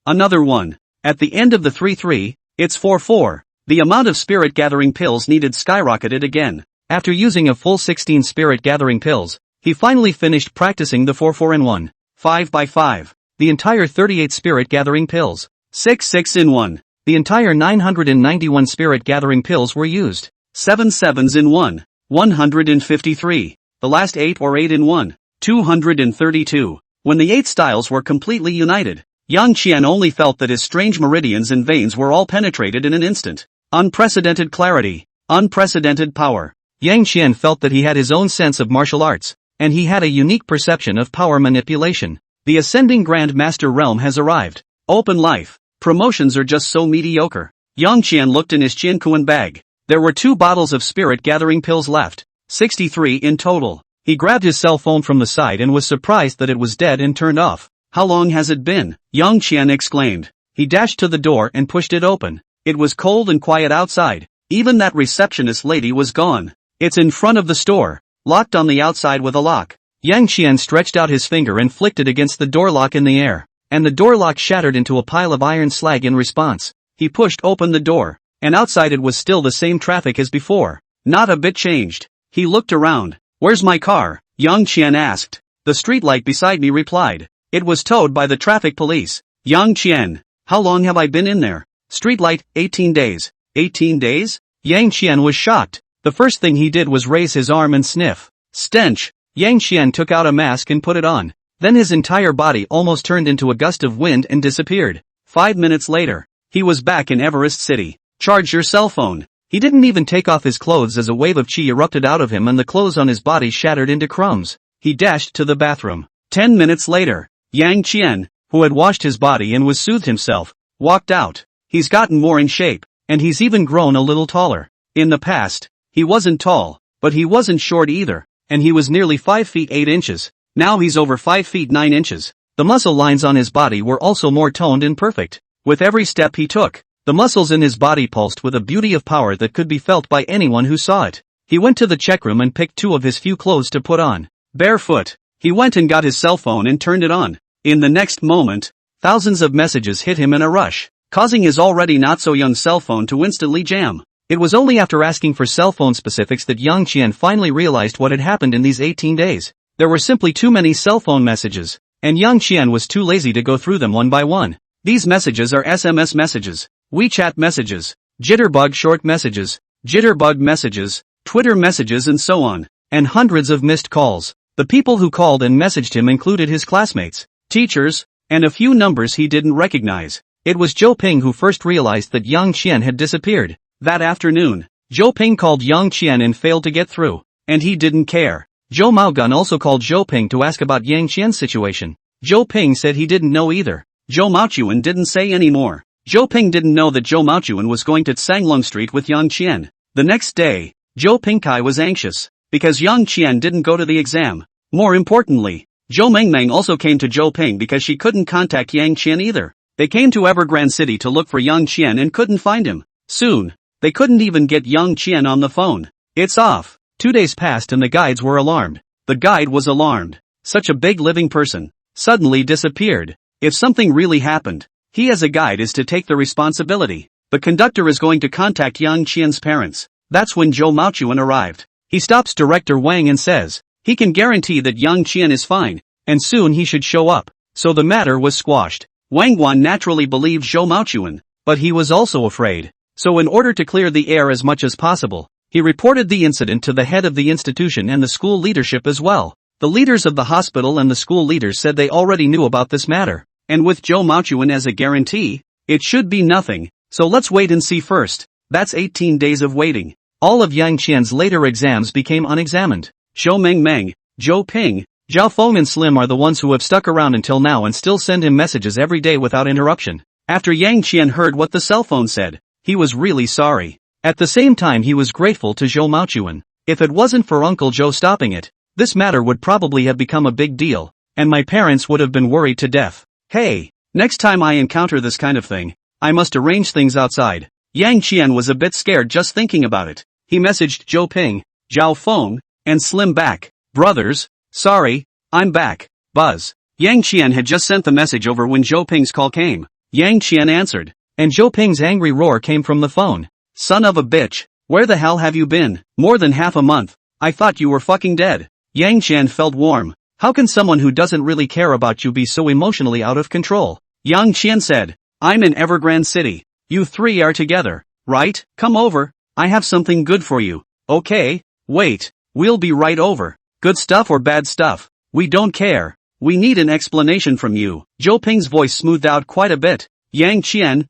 Another 1. At the end of the 3-3, it's 4-4. The amount of spirit-gathering pills needed skyrocketed again. After using a full 16 spirit-gathering pills, he finally finished practicing the 4-4 in 1. 5 by 5. The entire 38 spirit-gathering pills. 6 in 1. The entire 991 spirit-gathering pills were used. 7 sevens in 1. 153. The last 8 or 8 in 1. 232. When the 8 styles were completely united, Yang Qian only felt that his strange meridians and veins were all penetrated in an instant. Unprecedented clarity. Unprecedented power. Yang Qian felt that he had his own sense of martial arts, and he had a unique perception of power manipulation. The ascending Grand Master realm has arrived. Open life. Promotions are just so mediocre. Yang Qian looked in his Qiankuan bag. There were 2 bottles of spirit-gathering pills left. 63 in total. He grabbed his cell phone from the side and was surprised that it was dead and turned off. How long has it been? Yang Qian exclaimed. He dashed to the door and pushed it open. It was cold and quiet outside. Even that receptionist lady was gone. It's in front of the store, locked on the outside with a lock. Yang Qian stretched out his finger and flicked it against the door lock in the air, and the door lock shattered into a pile of iron slag in response. He pushed open the door, and outside it was still the same traffic as before. Not a bit changed. He looked around. Where's my car? Yang Qian asked. The streetlight beside me replied. It was towed by the traffic police. Yang Qian, how long have I been in there? Streetlight, 18 days. 18 days? Yang Qian was shocked. The first thing he did was raise his arm and sniff. Stench. Yang Qian took out a mask and put it on. Then his entire body almost turned into a gust of wind and disappeared. 5 minutes later, he was back in Everest City. Charge your cell phone. He didn't even take off his clothes as a wave of chi erupted out of him and the clothes on his body shattered into crumbs. He dashed to the bathroom. 10 minutes later, Yang Qian, who had washed his body and was soothed himself, walked out. He's gotten more in shape, and he's even grown a little taller. In the past, he wasn't tall, but he wasn't short either, and he was nearly 5 feet 8 inches. Now he's over 5 feet 9 inches. The muscle lines on his body were also more toned and perfect. With every step he took, the muscles in his body pulsed with a beauty of power that could be felt by anyone who saw it. He went to the check room and picked 2 of his few clothes to put on. Barefoot, he went and got his cell phone and turned it on. In the next moment, thousands of messages hit him in a rush, causing his already not-so-young cell phone to instantly jam. It was only after asking for cell phone specifics that Yang Qian finally realized what had happened in these 18 days. There were simply too many cell phone messages, and Yang Qian was too lazy to go through them one by one. These messages are SMS messages, WeChat messages, Jitterbug short messages, Jitterbug messages, Twitter messages and so on, and hundreds of missed calls. The people who called and messaged him included his classmates, teachers, and a few numbers he didn't recognize. It was Zhou Ping who first realized that Yang Qian had disappeared. That afternoon, Zhou Ping called Yang Qian and failed to get through, and he didn't care. Zhou Maogun also called Zhou Ping to ask about Yang Qian's situation. Zhou Ping said he didn't know either. Zhou Maochuan didn't say any more. Zhou Ping didn't know that Zhou Maochuan was going to Sanglong Street with Yang Qian. The next day, Zhou Pingkai was anxious, because Yang Qian didn't go to the exam. More importantly, Zhou Mengmeng also came to Zhou Ping because she couldn't contact Yang Qian either. They came to Evergrande City to look for Yang Qian and couldn't find him. Soon, they couldn't even get Yang Qian on the phone. It's off. 2 days passed and the guides were alarmed. The guide was alarmed. Such a big living person suddenly disappeared. If something really happened, he as a guide is to take the responsibility. The conductor is going to contact Yang Qian's parents. That's when Zhou Maochuan arrived. He stops Director Wang and says, he can guarantee that Yang Qian is fine, and soon he should show up. So the matter was squashed. Wang Guan naturally believed Zhou Maochuan, but he was also afraid. So in order to clear the air as much as possible, he reported the incident to the head of the institution and the school leadership as well. The leaders of the hospital and the school leaders said they already knew about this matter, and with Zhou Maochuan as a guarantee, It should be nothing, so let's wait and see first. That's 18 days of waiting. All of Yang Qian's later exams became unexamined. Zhou Mengmeng, Zhou Ping, Zhao Feng and Slim are the ones who have stuck around until now and still send him messages every day without interruption. After Yang Qian heard what the cell phone said, he was really sorry. At the same time he was grateful to Zhou Maochuan. If it wasn't for Uncle Zhou stopping it, this matter would probably have become a big deal, and my parents would have been worried to death. Hey, next time I encounter this kind of thing, I must arrange things outside. Yang Qian was a bit scared just thinking about it. He messaged Zhou Ping, Zhao Feng, and Slim back. Brothers, sorry, I'm back. Buzz. Yang Qian had just sent the message over when Zhou Ping's call came. Yang Qian answered, and Zhou Ping's angry roar came from the phone. Son of a bitch, where the hell have you been? More than half a month. I thought you were fucking dead. Yang Qian felt warm. How can someone who doesn't really care about you be so emotionally out of control? Yang Qian said, I'm in Evergrande City. You three are together, right? Come over. I have something good for you. Okay, wait. We'll be right over. Good stuff or bad stuff? We don't care. We need an explanation from you. Zhou Ping's voice smoothed out quite a bit. Yang Qian,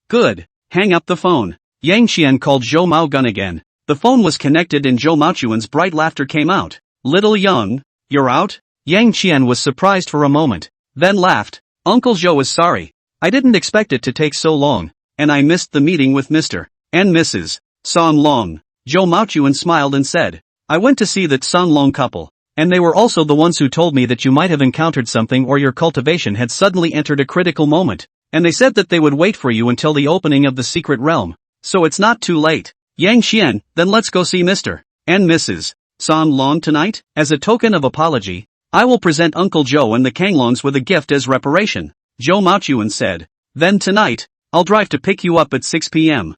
good. Hang up the phone. Yang Qian called Zhou Maogun again. The phone was connected and Zhou Maochuan's bright laughter came out. Little Yang, you're out? Yang Qian was surprised for a moment, then laughed. Uncle Zhou is sorry. I didn't expect it to take so long, and I missed the meeting with Mr. and Mrs. San Long. Zhou Maochuan smiled and said, I went to see that San Long couple, and they were also the ones who told me that you might have encountered something or your cultivation had suddenly entered a critical moment, and they said that they would wait for you until the opening of the secret realm, so it's not too late. Yang Qian, then let's go see Mr. and Mrs. San Long tonight? As a token of apology, I will present Uncle Zhou and the Kanglongs with a gift as reparation. Zhou Maochuan said. Then tonight, I'll drive to pick you up at 6 p.m.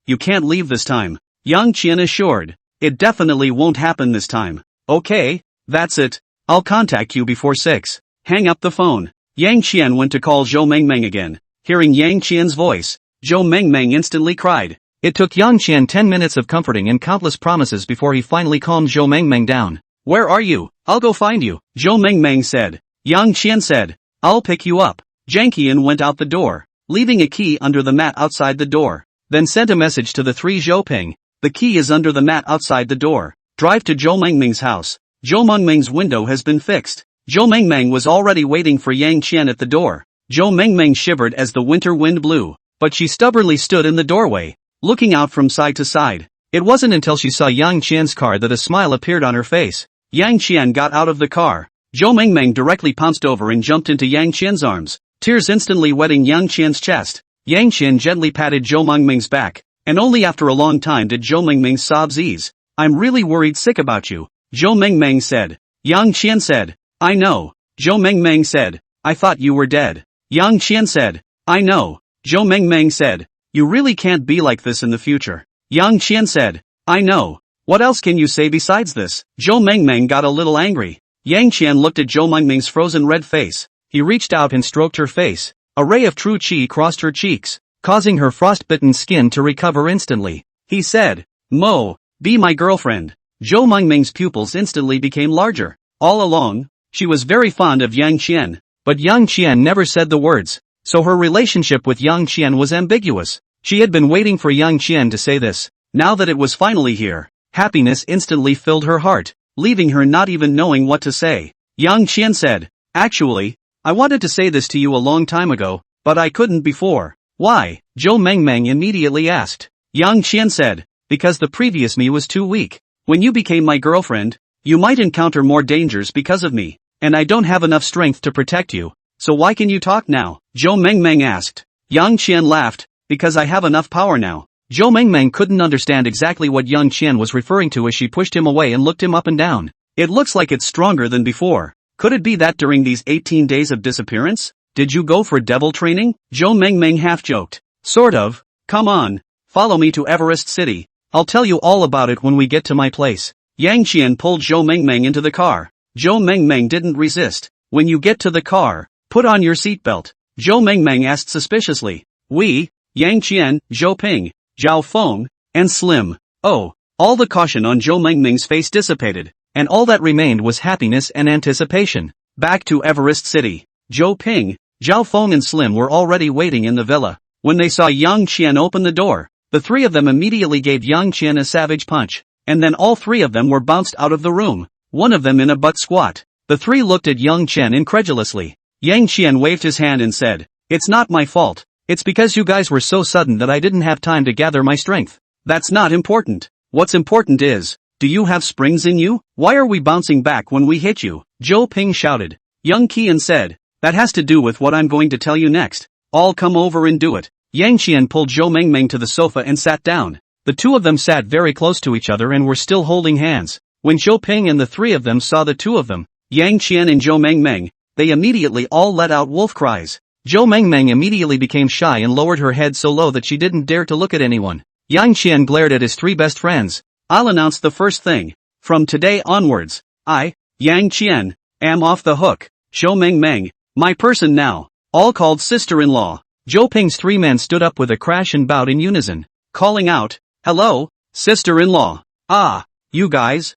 You can't leave this time. Yang Qian assured. It definitely won't happen this time. Okay, that's it. I'll contact you before 6. Hang up the phone. Yang Qian went to call Zhou Mengmeng again. Hearing Yang Qian's voice, Zhou Mengmeng instantly cried. It took Yang Qian 10 minutes of comforting and countless promises before he finally calmed Zhou Mengmeng down. Where are you? I'll go find you, Zhou Mengmeng said. Yang Qian said, I'll pick you up. Jiang Qian went out the door, leaving a key under the mat outside the door, then sent a message to the three Zhou Ping. The key is under the mat outside the door. Drive to Zhou Mengmeng's house. Zhou Mengmeng's window has been fixed. Zhou Mengmeng was already waiting for Yang Qian at the door. Zhou Mengmeng shivered as the winter wind blew, but she stubbornly stood in the doorway, looking out from side to side. It wasn't until she saw Yang Qian's car that a smile appeared on her face. Yang Qian got out of the car. Zhou Mengmeng directly pounced over and jumped into Yang Qian's arms, tears instantly wetting Yang Qian's chest. Yang Qian gently patted Zhou Mengmeng's back, and only after a long time did Zhou Mengmeng's sobs ease. I'm really worried sick about you, Zhou Mengmeng said. Yang Qian said, I know. Zhou Mengmeng said, I thought you were dead. Yang Qian said, I know. Zhou Mengmeng said, you really can't be like this in the future. Yang Qian said, I know. What else can you say besides this? Zhou Mengmeng got a little angry. Yang Qian looked at Zhou Mengmeng's frozen red face. He reached out and stroked her face. A ray of true qi crossed her cheeks, causing her frostbitten skin to recover instantly. He said, Mo, be my girlfriend. Zhou Mengmeng's pupils instantly became larger. All along, she was very fond of Yang Qian, but Yang Qian never said the words, so her relationship with Yang Qian was ambiguous. She had been waiting for Yang Qian to say this. Now that it was finally here, happiness instantly filled her heart, leaving her not even knowing what to say. Yang Qian said, actually, I wanted to say this to you a long time ago, but I couldn't before. Why? Zhou Mengmeng immediately asked. Yang Qian said, because the previous me was too weak. When you became my girlfriend, you might encounter more dangers because of me, and I don't have enough strength to protect you, so why can you talk now? Zhou Mengmeng asked. Yang Qian laughed, because I have enough power now. Zhou Mengmeng couldn't understand exactly what Yang Qian was referring to as she pushed him away and looked him up and down. It looks like it's stronger than before. Could it be that during these 18 days of disappearance, did you go for devil training? Zhou Mengmeng half-joked. Sort of. Come on, follow me to Everest City. I'll tell you all about it when we get to my place. Yang Qian pulled Zhou Mengmeng into the car. Zhou Mengmeng didn't resist. When you get to the car, put on your seatbelt. Zhou Mengmeng asked suspiciously. We, Yang Qian, Zhou Ping, Zhao Feng, and Slim. Oh, all the caution on Zhou Mengmeng's face dissipated, and all that remained was happiness and anticipation. Back to Everest City. Zhou Ping, Zhao Feng and Slim were already waiting in the villa. When they saw Yang Qian open the door, the three of them immediately gave Yang Qian a savage punch, and then all three of them were bounced out of the room, one of them in a butt squat. The three looked at Yang Qian incredulously. Yang Qian waved his hand and said, "It's not my fault. It's because you guys were so sudden that I didn't have time to gather my strength." "That's not important. What's important is, do you have springs in you? Why are we bouncing back when we hit you?" Zhou Ping shouted. Yang Qian said, "That has to do with what I'm going to tell you next. All come over and do it." Yang Qian pulled Zhou Mengmeng to the sofa and sat down. The two of them sat very close to each other and were still holding hands. When Zhou Ping and the three of them saw the two of them, Yang Qian and Zhou Mengmeng, they immediately all let out wolf cries. Zhou Mengmeng immediately became shy and lowered her head so low that she didn't dare to look at anyone. Yang Qian glared at his three best friends. "I'll announce the first thing. From today onwards, I, Yang Qian, am off the hook. Zhou Mengmeng, my person now, all called sister-in-law." Zhou Ping's three men stood up with a crash and bowed in unison, calling out, "Hello, sister-in-law. Ah, you guys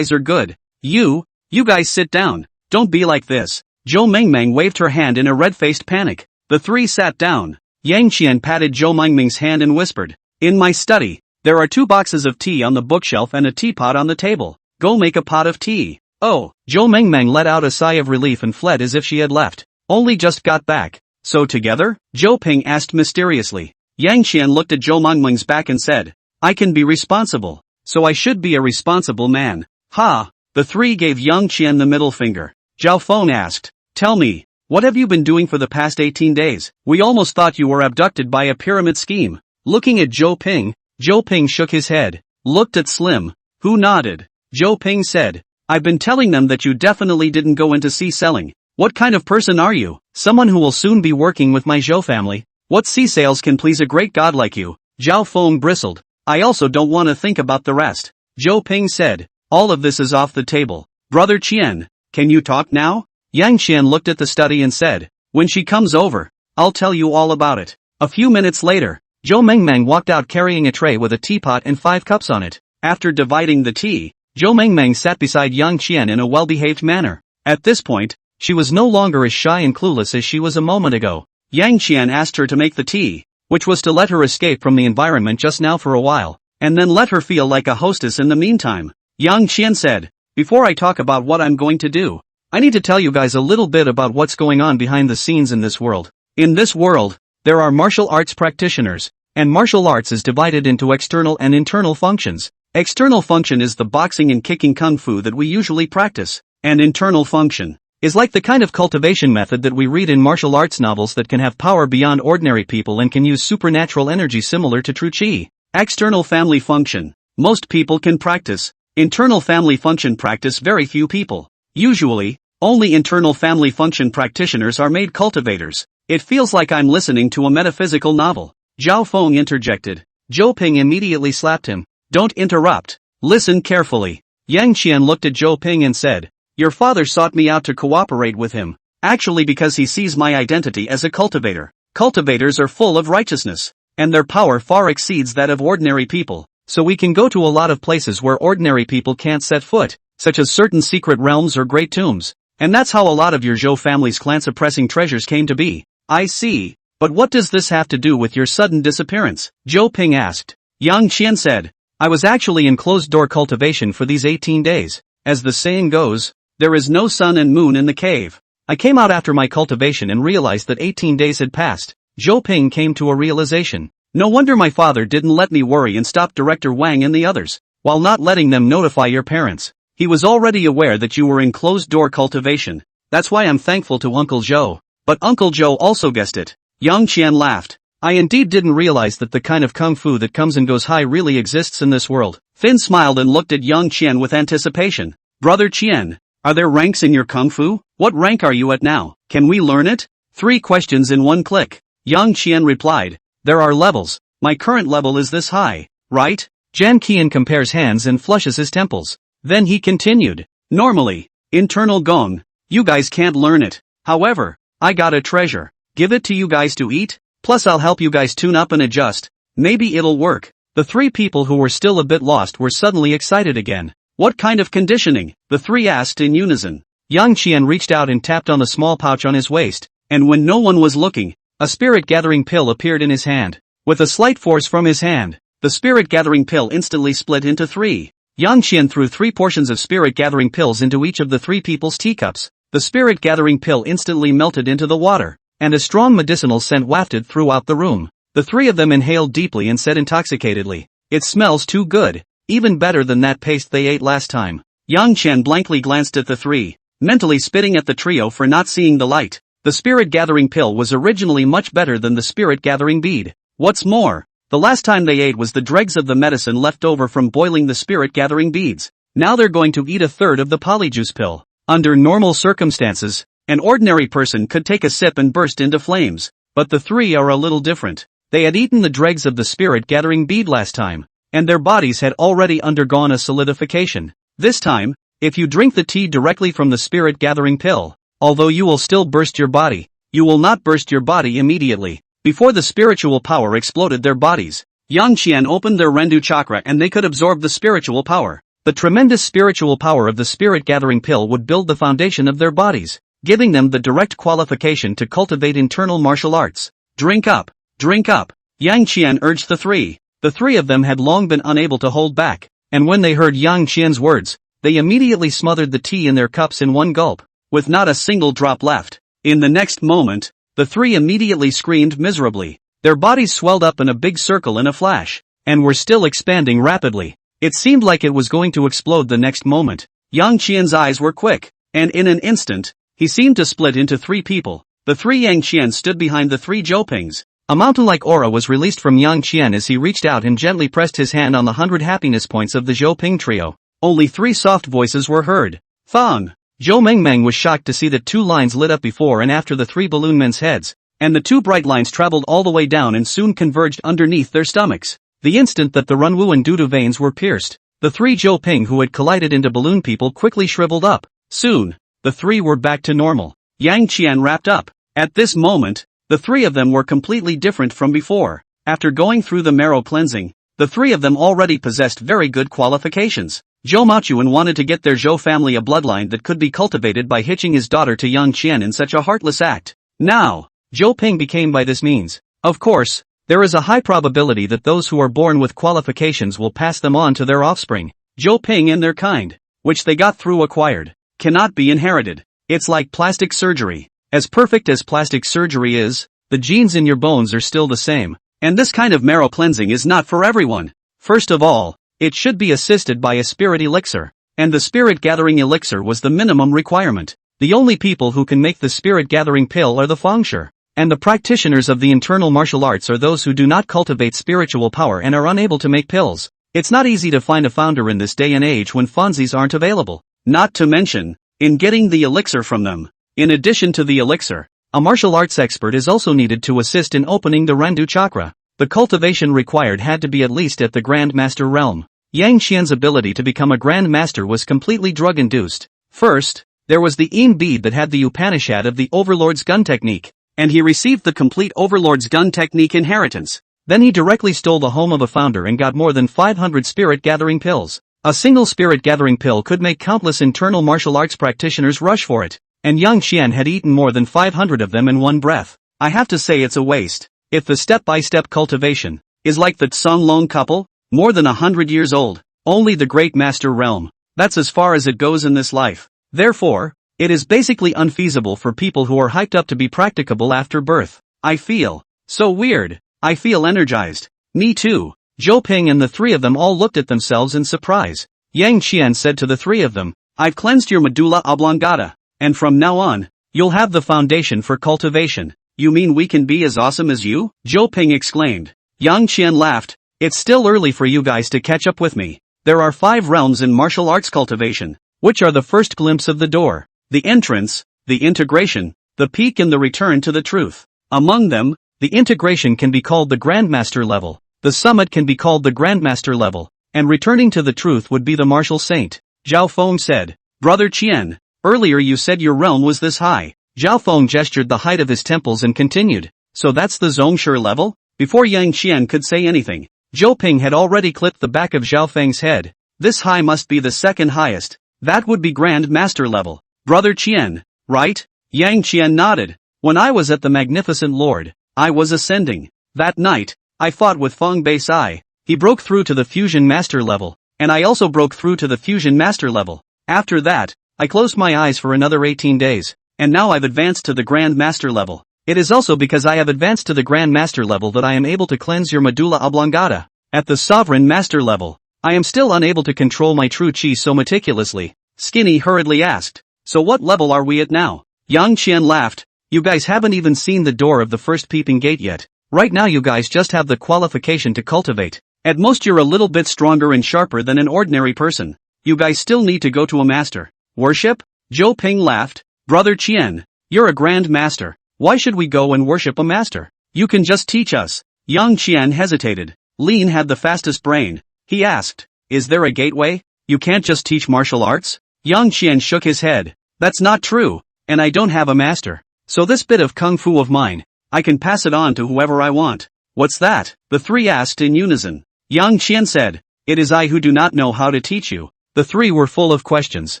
are good. You guys sit down, don't be like this." Zhou Mengmeng waved her hand in a red-faced panic. The three sat down. Yang Qian patted Zhou Mengmeng's hand and whispered, "In my study, there are 2 boxes of tea on the bookshelf and a teapot on the table. Go make a pot of tea." "Oh." Zhou Mengmeng let out a sigh of relief and fled as if she had left. "Only just got back. So together?" Zhou Ping asked mysteriously. Yang Qian looked at Zhou Mengmeng's back and said, "I can be responsible, so I should be a responsible man." "Ha!" The three gave Yang Qian the middle finger. Zhao Feng asked, "Tell me, what have you been doing for the past 18 days? We almost thought you were abducted by a pyramid scheme." Looking at Zhou Ping shook his head, looked at Slim, who nodded. Zhou Ping said, "I've been telling them that you definitely didn't go into sea selling. What kind of person are you? Someone who will soon be working with my Zhou family. What sea sales can please a great god like you?" Zhao Feng bristled. "I also don't want to think about the rest." Zhou Ping said, "All of this is off the table. Brother Qian, can you talk now?" Yang Qian looked at the study and said, "When she comes over, I'll tell you all about it." A few minutes later, Zhou Mengmeng walked out carrying a tray with a teapot and 5 cups on it. After dividing the tea, Zhou Mengmeng sat beside Yang Qian in a well-behaved manner. At this point, she was no longer as shy and clueless as she was a moment ago. Yang Qian asked her to make the tea, which was to let her escape from the environment just now for a while, and then let her feel like a hostess in the meantime. Yang Qian said, "Before I talk about what I'm going to do, I need to tell you guys a little bit about what's going on behind the scenes in this world. In this world, there are martial arts practitioners, and martial arts is divided into external and internal functions. External function is the boxing and kicking kung fu that we usually practice, and internal function is like the kind of cultivation method that we read in martial arts novels that can have power beyond ordinary people and can use supernatural energy similar to true qi. External family function, most people can practice. Internal family function practice very few people. Usually, only internal family function practitioners are made cultivators." "It feels like I'm listening to a metaphysical novel," Zhao Feng interjected. Zhou Ping immediately slapped him. "Don't interrupt. Listen carefully." Yang Qian looked at Zhou Ping and said, "Your father sought me out to cooperate with him, actually because he sees my identity as a cultivator. Cultivators are full of righteousness, and their power far exceeds that of ordinary people. So we can go to a lot of places where ordinary people can't set foot, such as certain secret realms or great tombs. And that's how a lot of your Zhou family's clan-suppressing treasures came to be." "I see. But what does this have to do with your sudden disappearance?" Zhou Ping asked. Yang Qian said, "I was actually in closed-door cultivation for these 18 days. As the saying goes, there is no sun and moon in the cave. I came out after my cultivation and realized that 18 days had passed." Zhou Ping came to a realization. "No wonder my father didn't let me worry and stop Director Wang and the others, while not letting them notify your parents. He was already aware that you were in closed-door cultivation. That's why I'm thankful to Uncle Zhou." But Uncle Zhou also guessed it. Yang Qian laughed. "I indeed didn't realize that the kind of kung fu that comes and goes high really exists in this world." Finn smiled and looked at Yang Qian with anticipation. "Brother Qian, are there ranks in your kung fu? What rank are you at now? Can we learn it?" 3 questions in one click. Yang Qian replied, "There are levels. My current level is this high, right?" Jan Qian compares hands and flushes his temples. Then he continued, "Normally, internal gong, you guys can't learn it. However, I got a treasure. Give it to you guys to eat? Plus I'll help you guys tune up and adjust. Maybe it'll work." The 3 people who were still a bit lost were suddenly excited again. "What kind of conditioning?" the 3 asked in unison. Yang Qian reached out and tapped on the small pouch on his waist, and when no one was looking, a spirit-gathering pill appeared in his hand. with a slight force from his hand, the spirit-gathering pill instantly split into 3. Yang Qian threw 3 portions of spirit-gathering pills into each of the 3 people's teacups. The spirit-gathering pill instantly melted into the water, and a strong medicinal scent wafted throughout the room. The 3 of them inhaled deeply and said intoxicatedly, "It smells too good, even better than that paste they ate last time." Yang Qian blankly glanced at the 3, mentally spitting at the trio for not seeing the light. The spirit-gathering pill was originally much better than the spirit-gathering bead. What's more, the last time they ate was the dregs of the medicine left over from boiling the spirit-gathering beads. Now they're going to eat a third of the polyjuice pill. Under normal circumstances, an ordinary person could take a sip and burst into flames, but the 3 are a little different. They had eaten the dregs of the spirit-gathering bead last time, and their bodies had already undergone a solidification. This time, if you drink the tea directly from the spirit-gathering pill, although you will still burst your body, you will not burst your body immediately. Before the spiritual power exploded their bodies, Yang Qian opened their Rendu chakra and they could absorb the spiritual power. The tremendous spiritual power of the spirit-gathering pill would build the foundation of their bodies, giving them the direct qualification to cultivate internal martial arts. Drink up, drink up, Yang Qian urged the 3. The 3 of them had long been unable to hold back, and when they heard Yang Qian's words, they immediately smothered the tea in their cups in one gulp, with not a single drop left. In the next moment, the 3 immediately screamed miserably. Their bodies swelled up in a big circle in a flash, and were still expanding rapidly. It seemed like it was going to explode the next moment. Yang Qian's eyes were quick, and in an instant, he seemed to split into 3 people. The 3 Yang Qian stood behind the 3 Zhoupings. A mountain-like aura was released from Yang Qian as he reached out and gently pressed his hand on the 100 happiness points of the Zhouping trio. Only 3 soft voices were heard. Thong! Zhou Mengmeng was shocked to see that 2 lines lit up before and after the 3 balloon men's heads, and the 2 bright lines traveled all the way down and soon converged underneath their stomachs. The instant that the Runwu and Dudu veins were pierced, the 3 Zhouping who had collided into balloon people quickly shriveled up. Soon, the 3 were back to normal. Yang Qian wrapped up. At this moment, the 3 of them were completely different from before. After going through the marrow cleansing, the 3 of them already possessed very good qualifications. Zhou Maochuan wanted to get their Zhou family a bloodline that could be cultivated by hitching his daughter to Yang Qian in such a heartless act. Now, Zhou Ping became by this means. Of course, there is a high probability that those who are born with qualifications will pass them on to their offspring. Zhou Ping and their kind, which they got through acquired, cannot be inherited. It's like plastic surgery. As perfect as plastic surgery is, the genes in your bones are still the same. And this kind of marrow cleansing is not for everyone. First of all, it should be assisted by a spirit elixir, and the spirit-gathering elixir was the minimum requirement. The only people who can make the spirit-gathering pill are the Fengsher, and the practitioners of the internal martial arts are those who do not cultivate spiritual power and are unable to make pills. It's not easy to find a founder in this day and age when funsies aren't available, not to mention, in getting the elixir from them. In addition to the elixir, a martial arts expert is also needed to assist in opening the Rendu chakra. The cultivation required had to be at least at the Grand Master realm. Yang Qian's ability to become a Grand Master was completely drug-induced. First, there was the Eam bead that had the Upanishad of the Overlord's gun technique, and he received the complete Overlord's gun technique inheritance. Then he directly stole the home of a founder and got more than 500 spirit-gathering pills. A single spirit-gathering pill could make countless internal martial arts practitioners rush for it, and Yang Qian had eaten more than 500 of them in one breath. I have to say it's a waste. If the step-by-step cultivation is like the Tsang Long couple, more than 100 years old, only the Great Master realm, that's as far as it goes in this life. Therefore, it is basically unfeasible for people who are hyped up to be practicable after birth. I feel so weird. I feel energized. Me too. Zhou Ping and the 3 of them all looked at themselves in surprise. Yang Qian said to the 3 of them, "I've cleansed your medulla oblongata, and from now on, you'll have the foundation for cultivation." "You mean we can be as awesome as you?" Zhou Ping exclaimed. Yang Qian laughed. "It's still early for you guys to catch up with me. There are 5 realms in martial arts cultivation, which are the first glimpse of the door, the entrance, the integration, the peak and the return to the truth. Among them, the integration can be called the Grandmaster level, the summit can be called the Grandmaster level, and returning to the truth would be the martial saint." Zhao Feng said, "Brother Qian, earlier you said your realm was this high." Zhao Feng gestured the height of his temples and continued, "So that's the Zhongsher level?" Before Yang Qian could say anything, Zhou Ping had already clipped the back of Zhao Feng's head. "This high must be the second highest. That would be Grand Master level. Brother Qian, right?" Yang Qian nodded. When I was at the Magnificent Lord, I was ascending. That night, I fought with Feng Beisai. He broke through to the Fusion Master level, and I also broke through to the Fusion Master level. After that, I closed my eyes for another 18 days, and now I've advanced to the Grand Master level. It is also because I have advanced to the Grand Master level that I am able to cleanse your medulla oblongata. At the Sovereign Master level, I am still unable to control my true chi so meticulously. Skinny hurriedly asked, so what level are we at now? Yang Qian laughed, you guys haven't even seen the door of the first peeping gate yet. Right now you guys just have the qualification to cultivate. At most you're a little bit stronger and sharper than an ordinary person. You guys still need to go to a master. Worship? Zhou Ping laughed, Brother Qian, you're a grand master. Why should we go and worship a master? You can just teach us. Yang Qian hesitated. Lin had the fastest brain. He asked, is there a gateway? You can't just teach martial arts? Yang Qian shook his head. That's not true, and I don't have a master. So this bit of kung fu of mine, I can pass it on to whoever I want. What's that? The three asked in unison. Yang Qian said, it is I who do not know how to teach you. The three were full of questions.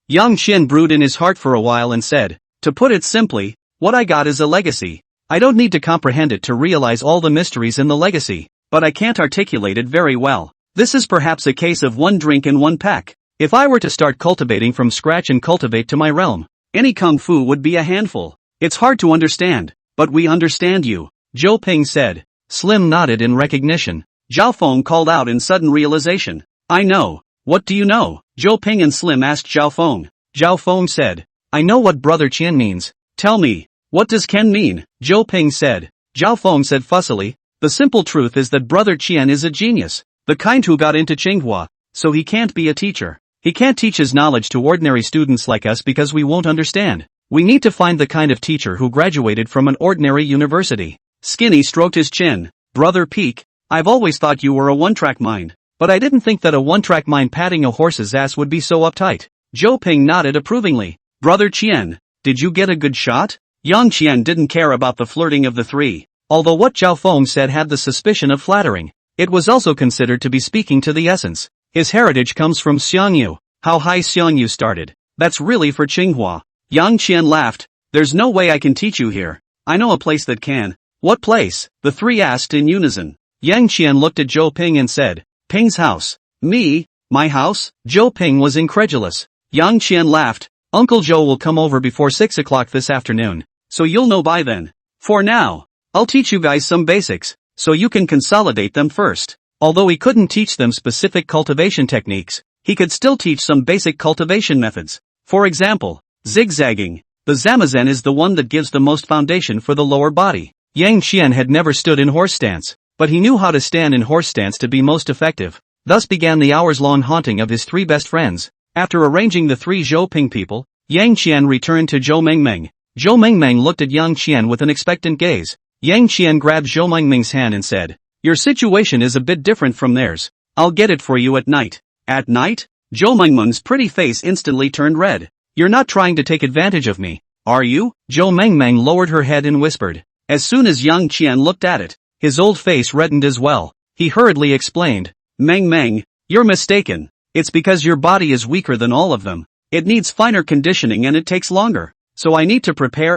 Yang Qian brewed in his heart for a while and said, to put it simply, what I got is a legacy. I don't need to comprehend it to realize all the mysteries in the legacy, but I can't articulate it very well. This is perhaps a case of one drink and one peck. If I were to start cultivating from scratch and cultivate to my realm, any kung fu would be a handful. It's hard to understand, but we understand you, Zhou Ping said. Slim nodded in recognition. Zhao Feng called out in sudden realization. I know. What do you know? Zhou Ping and Slim asked Zhao Feng. Zhao Feng said, I know what Brother Qian means. Tell me, what does Ken mean? Zhou Ping said. Zhao Feng said fussily, the simple truth is that Brother Qian is a genius, the kind who got into Tsinghua, so he can't be a teacher. He can't teach his knowledge to ordinary students like us because we won't understand. We need to find the kind of teacher who graduated from an ordinary university. Skinny stroked his chin. Brother Peak, I've always thought you were a one-track mind, but I didn't think that a one-track mind patting a horse's ass would be so uptight. Zhou Ping nodded approvingly. Brother Qian, did you get a good shot? Yang Qian didn't care about the flirting of the three, although what Zhao Feng said had the suspicion of flattering. It was also considered to be speaking to the essence. His heritage comes from Xiangyu. How high Xiangyu started. That's really for Tsinghua. Yang Qian laughed. There's no way I can teach you here. I know a place that can. What place? The three asked in unison. Yang Qian looked at Zhou Ping and said, Ping's house. Me? My house? Zhou Ping was incredulous. Yang Qian laughed. Uncle Zhou will come over before 6 o'clock this afternoon, so you'll know by then. For now, I'll teach you guys some basics, so you can consolidate them first. Although he couldn't teach them specific cultivation techniques, he could still teach some basic cultivation methods. For example, zigzagging. The zamazen is the one that gives the most foundation for the lower body. Yang Qian had never stood in horse stance, but he knew how to stand in horse stance to be most effective. Thus began the hours-long haunting of his three best friends. After arranging the three Zhou Ping people, Yang Qian returned to Zhou Mengmeng. Zhou Mengmeng looked at Yang Qian with an expectant gaze. Yang Qian grabbed Zhou Mengmeng's hand and said, your situation is a bit different from theirs. I'll get it for you at night. At night? Zhou Mengmeng's pretty face instantly turned red. You're not trying to take advantage of me, are you? Zhou Mengmeng lowered her head and whispered. As soon as Yang Qian looked at it, his old face reddened as well. He hurriedly explained. Meng, you're mistaken. It's because your body is weaker than all of them. It needs finer conditioning and it takes longer. So I need to prepare,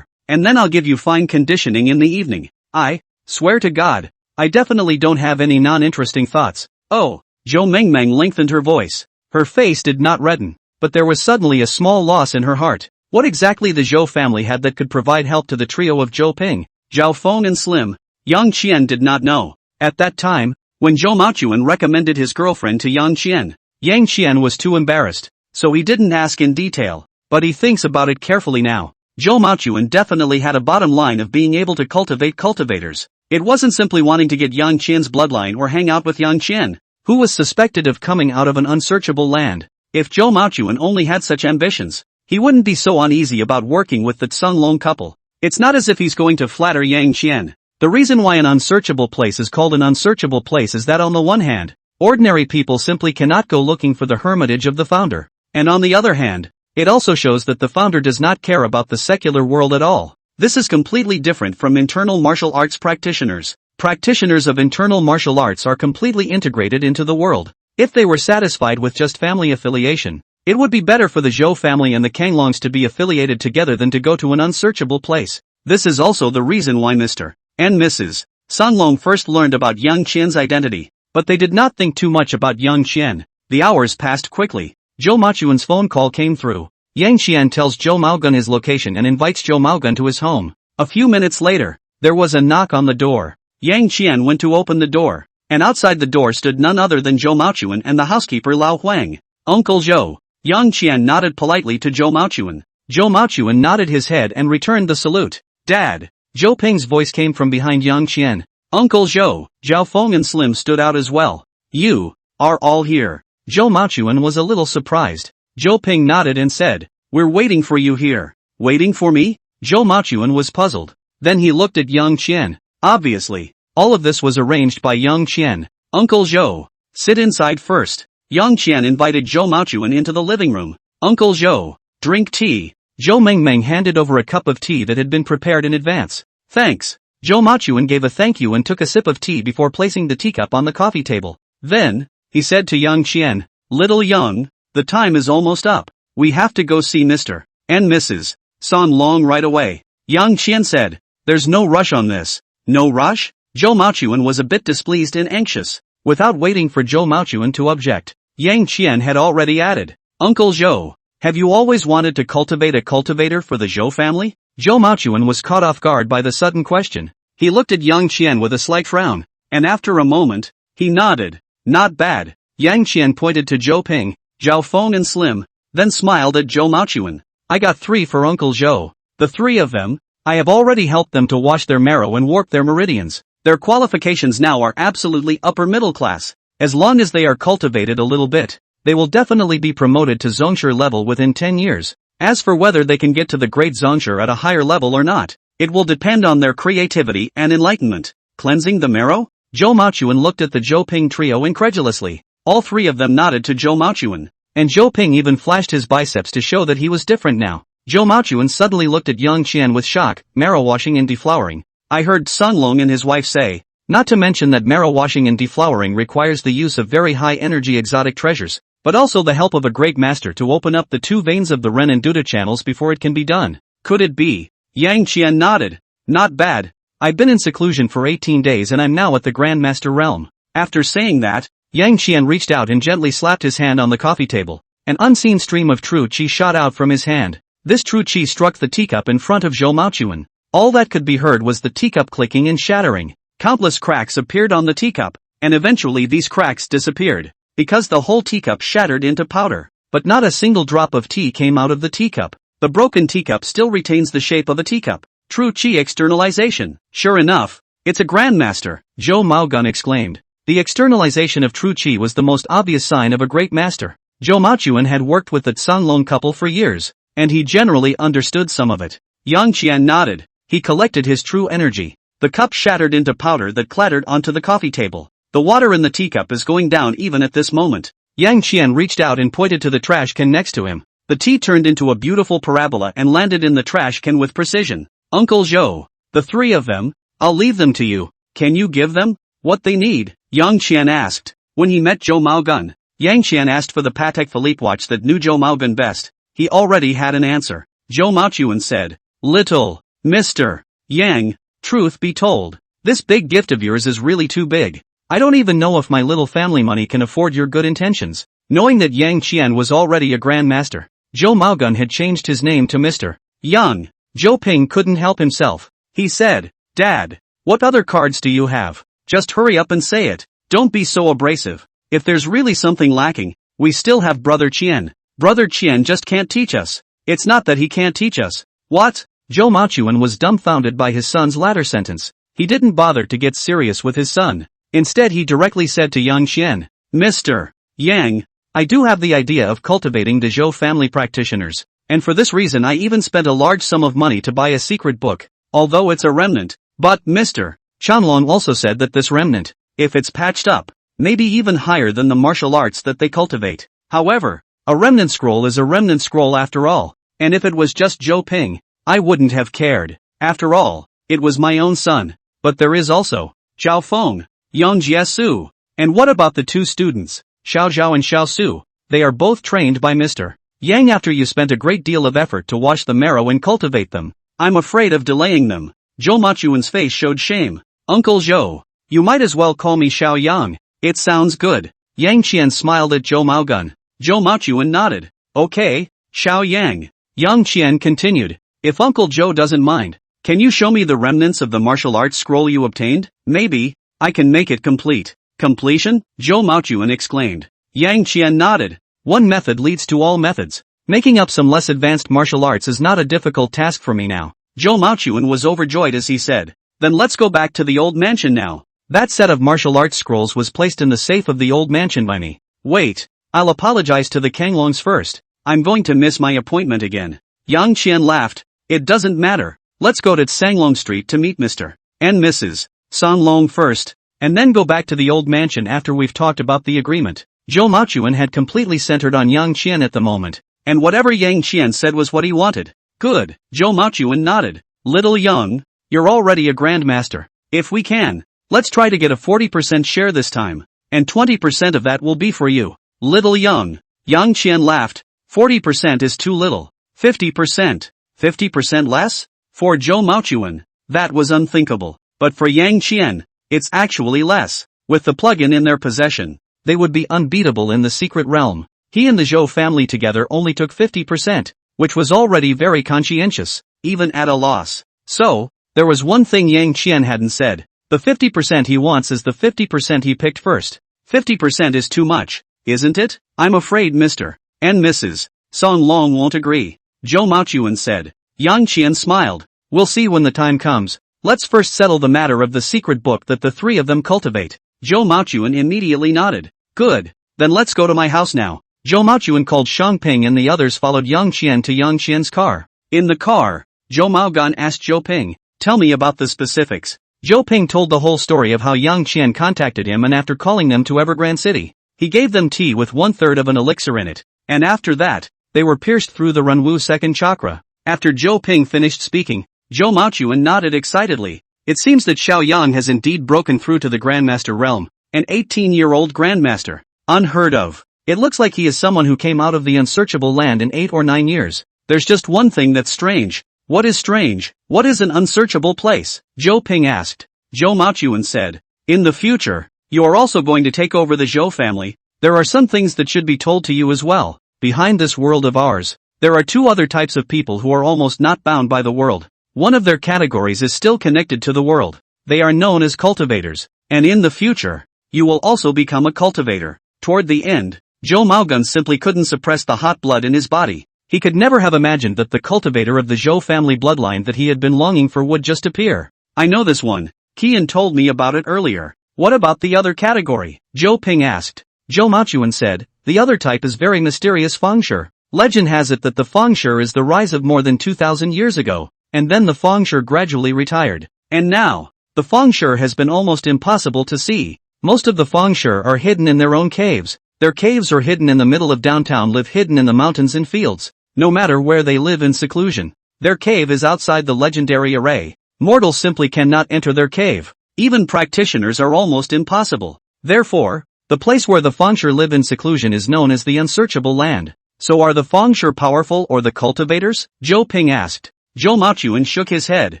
and then I'll give you fine conditioning in the evening. I swear to God, I definitely don't have any non-interesting thoughts. Oh, Zhou Mengmeng lengthened her voice. Her face did not redden, but there was suddenly a small loss in her heart. What exactly the Zhou family had that could provide help to the trio of Zhou Ping, Zhao Feng and Slim, Yang Qian did not know. At that time, when Zhou Maochuan recommended his girlfriend to Yang Qian, Yang Qian was too embarrassed, so he didn't ask in detail, but he thinks about it carefully now. Zhou Maochuan definitely had a bottom line of being able to cultivate cultivators. It wasn't simply wanting to get Yang Qian's bloodline or hang out with Yang Qian, who was suspected of coming out of an unsearchable land. If Zhou Maochuan only had such ambitions, he wouldn't be so uneasy about working with the Tsung Long couple. It's not as if he's going to flatter Yang Qian. The reason why an unsearchable place is called an unsearchable place is that on the one hand, ordinary people simply cannot go looking for the hermitage of the founder, and on the other hand, it also shows that the founder does not care about the secular world at all. This is completely different from internal martial arts practitioners. Practitioners of internal martial arts are completely integrated into the world. If they were satisfied with just family affiliation, it would be better for the Zhou family and the Kanglongs to be affiliated together than to go to an unsearchable place. This is also the reason why Mr. and Mrs. Sunlong first learned about Yang Qian's identity. But they did not think too much about Yang Qian. The hours passed quickly. Zhou Maochuan's phone call came through. Yang Qian tells Zhou Maogun his location and invites Zhou Maogun to his home. A few minutes later, there was a knock on the door. Yang Qian went to open the door, and outside the door stood none other than Zhou Maochuan and the housekeeper Lao Huang. Uncle Zhou. Yang Qian nodded politely to Zhou Maochuan. Zhou Maochuan nodded his head and returned the salute. Dad. Zhou Ping's voice came from behind Yang Qian. Uncle Zhou. Zhao Feng and Slim stood out as well. You are all here. Zhou Maochuan was a little surprised. Zhou Ping nodded and said, we're waiting for you here. Waiting for me? Zhou Maochuan was puzzled. Then he looked at Yang Qian. Obviously, all of this was arranged by Yang Qian. Uncle Zhou, sit inside first. Yang Qian invited Zhou Maochuan into the living room. Uncle Zhou, drink tea. Zhou Mengmeng handed over a cup of tea that had been prepared in advance. Thanks. Zhou Maochuan gave a thank you and took a sip of tea before placing the teacup on the coffee table. Then, he said to Yang Qian, Little Yang, the time is almost up. We have to go see Mr. and Mrs. Sunlong right away. Yang Qian said, there's no rush on this. No rush? Zhou Maochuan was a bit displeased and anxious. Without waiting for Zhou Maochuan to object, Yang Qian had already added, Uncle Zhou, have you always wanted to cultivate a cultivator for the Zhou family? Zhou Maochuan was caught off guard by the sudden question. He looked at Yang Qian with a slight frown, and after a moment, he nodded. Not bad. Yang Qian pointed to Zhou Ping, Zhao Feng and Slim, then smiled at Zhou Maochuan. I got 3 for Uncle Zhou. The 3 of them? I have already helped them to wash their marrow and warp their meridians. Their qualifications now are absolutely upper middle class. As long as they are cultivated a little bit, they will definitely be promoted to Zongshi level within 10 years. As for whether they can get to the great Zongshi at a higher level or not, it will depend on their creativity and enlightenment. Cleansing the marrow? Zhou Maochuan looked at the Zhou Ping trio incredulously. All 3 of them nodded to Zhou Maochuan. And Zhou Ping even flashed his biceps to show that he was different now. Zhou Maochuan suddenly looked at Yang Qian with shock. Marrow washing and deflowering. I heard Sunlong and his wife say. Not to mention that marrow washing and deflowering requires the use of very high energy exotic treasures, but also the help of a great master to open up the 2 veins of the Ren and Duda channels before it can be done. Could it be? Yang Qian nodded. Not bad. I've been in seclusion for 18 days and I'm now at the Grand Master realm. After saying that, Yang Qian reached out and gently slapped his hand on the coffee table. An unseen stream of true qi shot out from his hand. This true qi struck the teacup in front of Zhou Maochuan. All that could be heard was the teacup clicking and shattering. Countless cracks appeared on the teacup, and eventually these cracks disappeared, because the whole teacup shattered into powder. But not a single drop of tea came out of the teacup. The broken teacup still retains the shape of a teacup. True qi externalization. Sure enough, it's a grandmaster, Zhou Maogun exclaimed. The externalization of true qi was the most obvious sign of a great master. Zhou Maochuan had worked with the Sunlong couple for years, and he generally understood some of it. Yang Qian nodded. He collected his true energy. The cup shattered into powder that clattered onto the coffee table. The water in the teacup is going down even at this moment. Yang Qian reached out and pointed to the trash can next to him. The tea turned into a beautiful parabola and landed in the trash can with precision. Uncle Zhou, the 3 of them, I'll leave them to you. Can you give them what they need? Yang Qian asked. When he met Zhou Maogun, Yang Qian asked for the Patek Philippe watch that knew Zhou Maogun best. He already had an answer. Zhou Maochuan said, Little Mr. Yang, truth be told, this big gift of yours is really too big. I don't even know if my little family money can afford your good intentions. Knowing that Yang Qian was already a grandmaster, Zhou Maogun had changed his name to Mr. Yang. Zhou Ping couldn't help himself. He said, Dad, what other cards do you have? Just hurry up and say it. Don't be so abrasive. If there's really something lacking, we still have Brother Qian. Brother Qian just can't teach us. It's not that he can't teach us. What? Zhou Maochuan was dumbfounded by his son's latter sentence. He didn't bother to get serious with his son. Instead he directly said to Yang Qian, Mr. Yang, I do have the idea of cultivating the Zhou family practitioners, and for this reason I even spent a large sum of money to buy a secret book, although it's a remnant. But Mr. Chanlong also said that this remnant, if it's patched up, may be even higher than the martial arts that they cultivate. However, a remnant scroll is a remnant scroll after all, and if it was just Zhou Ping, I wouldn't have cared. After all, it was my own son. But there is also Zhao Feng, Yang Jiesu. And what about the 2 students, Xiao Zhao and Xiao Su? They are both trained by Mr. Yang. After you spent a great deal of effort to wash the marrow and cultivate them, I'm afraid of delaying them. Zhou Machuan's face showed shame. Uncle Zhou. You might as well call me Xiao Yang. It sounds good. Yang Qian smiled at Zhou Maogun. Zhou Machuan nodded. Okay, Xiao Yang. Yang Qian continued. If Uncle Zhou doesn't mind, can you show me the remnants of the martial arts scroll you obtained? Maybe, I can make it complete. Completion? Zhou Maochuan exclaimed. Yang Qian nodded. One method leads to all methods. Making up some less advanced martial arts is not a difficult task for me now. Zhou Maochuan was overjoyed as he said. Then let's go back to the old mansion now. That set of martial arts scrolls was placed in the safe of the old mansion by me. Wait, I'll apologize to the Kanglongs first. I'm going to miss my appointment again. Yang Qian laughed. It doesn't matter. Let's go to Sanglong Street to meet Mr. and Mrs. Sanglong first, and then go back to the old mansion after we've talked about the agreement. Zhou Maochuan had completely centered on Yang Qian at the moment, and whatever Yang Qian said was what he wanted. Good, Zhou Maochuan nodded. Little Yang, you're already a grandmaster. If we can, let's try to get a 40% share this time, and 20% of that will be for you. Little Yang. Yang Qian laughed. 40% is too little. 50%. 50% less? For Zhou Maochuan, that was unthinkable. But for Yang Qian, it's actually less. With the plugin in their possession, they would be unbeatable in the secret realm. He and the Zhou family together only took 50%, which was already very conscientious, even at a loss. So, there was one thing Yang Qian hadn't said. The 50% he wants is the 50% he picked first. 50% is too much, isn't it? I'm afraid Mr. and Mrs. Songlong won't agree. Zhou Maochuan said. Yang Qian smiled. We'll see when the time comes. Let's first settle the matter of the secret book that the three of them cultivate. Zhou Maochuan immediately nodded. Good. Then let's go to my house now. Zhou Maochuan called Shangping and the others followed Yang Qian to Yang Qian's car. In the car, Zhou Maogun asked Zhou Ping, tell me about the specifics. Zhou Ping told the whole story of how Yang Qian contacted him and after calling them to Evergrande City, he gave them tea with 1/3 of an elixir in it, and after that, they were pierced through the Renwu second chakra. After Zhou Ping finished speaking, Zhou Maochuan nodded excitedly. It seems that Xiao Yang has indeed broken through to the Grandmaster realm, an 18-year-old Grandmaster. Unheard of. It looks like he is someone who came out of the unsearchable land in 8 or 9 years. There's just one thing that's strange. What is strange? What is an unsearchable place? Zhou Ping asked. Zhou Maochuan said. In the future, you are also going to take over the Zhou family. There are some things that should be told to you as well. Behind this world of ours, there are 2 other types of people who are almost not bound by the world. One of their categories is still connected to the world. They are known as cultivators. And in the future, you will also become a cultivator. Toward the end, Zhou Maogun simply couldn't suppress the hot blood in his body. He could never have imagined that the cultivator of the Zhou family bloodline that he had been longing for would just appear. I know this one. Qian told me about it earlier. What about the other category? Zhou Ping asked. Zhou Maochuan said, the other type is very mysterious Fengshi. Legend has it that the Fengshi is the rise of more than 2,000 years ago, and then the Fengshi gradually retired. And now, the Fengshi has been almost impossible to see. Most of the Fengshi are hidden in their own caves. Their caves are hidden in the middle of downtown, live hidden in the mountains and fields. No matter where they live in seclusion, their cave is outside the legendary array. Mortals simply cannot enter their cave. Even practitioners are almost impossible. Therefore, the place where the Fengshi live in seclusion is known as the unsearchable land. So are the Fengshi powerful or the cultivators? Zhou Ping asked. Zhou Maochuan shook his head.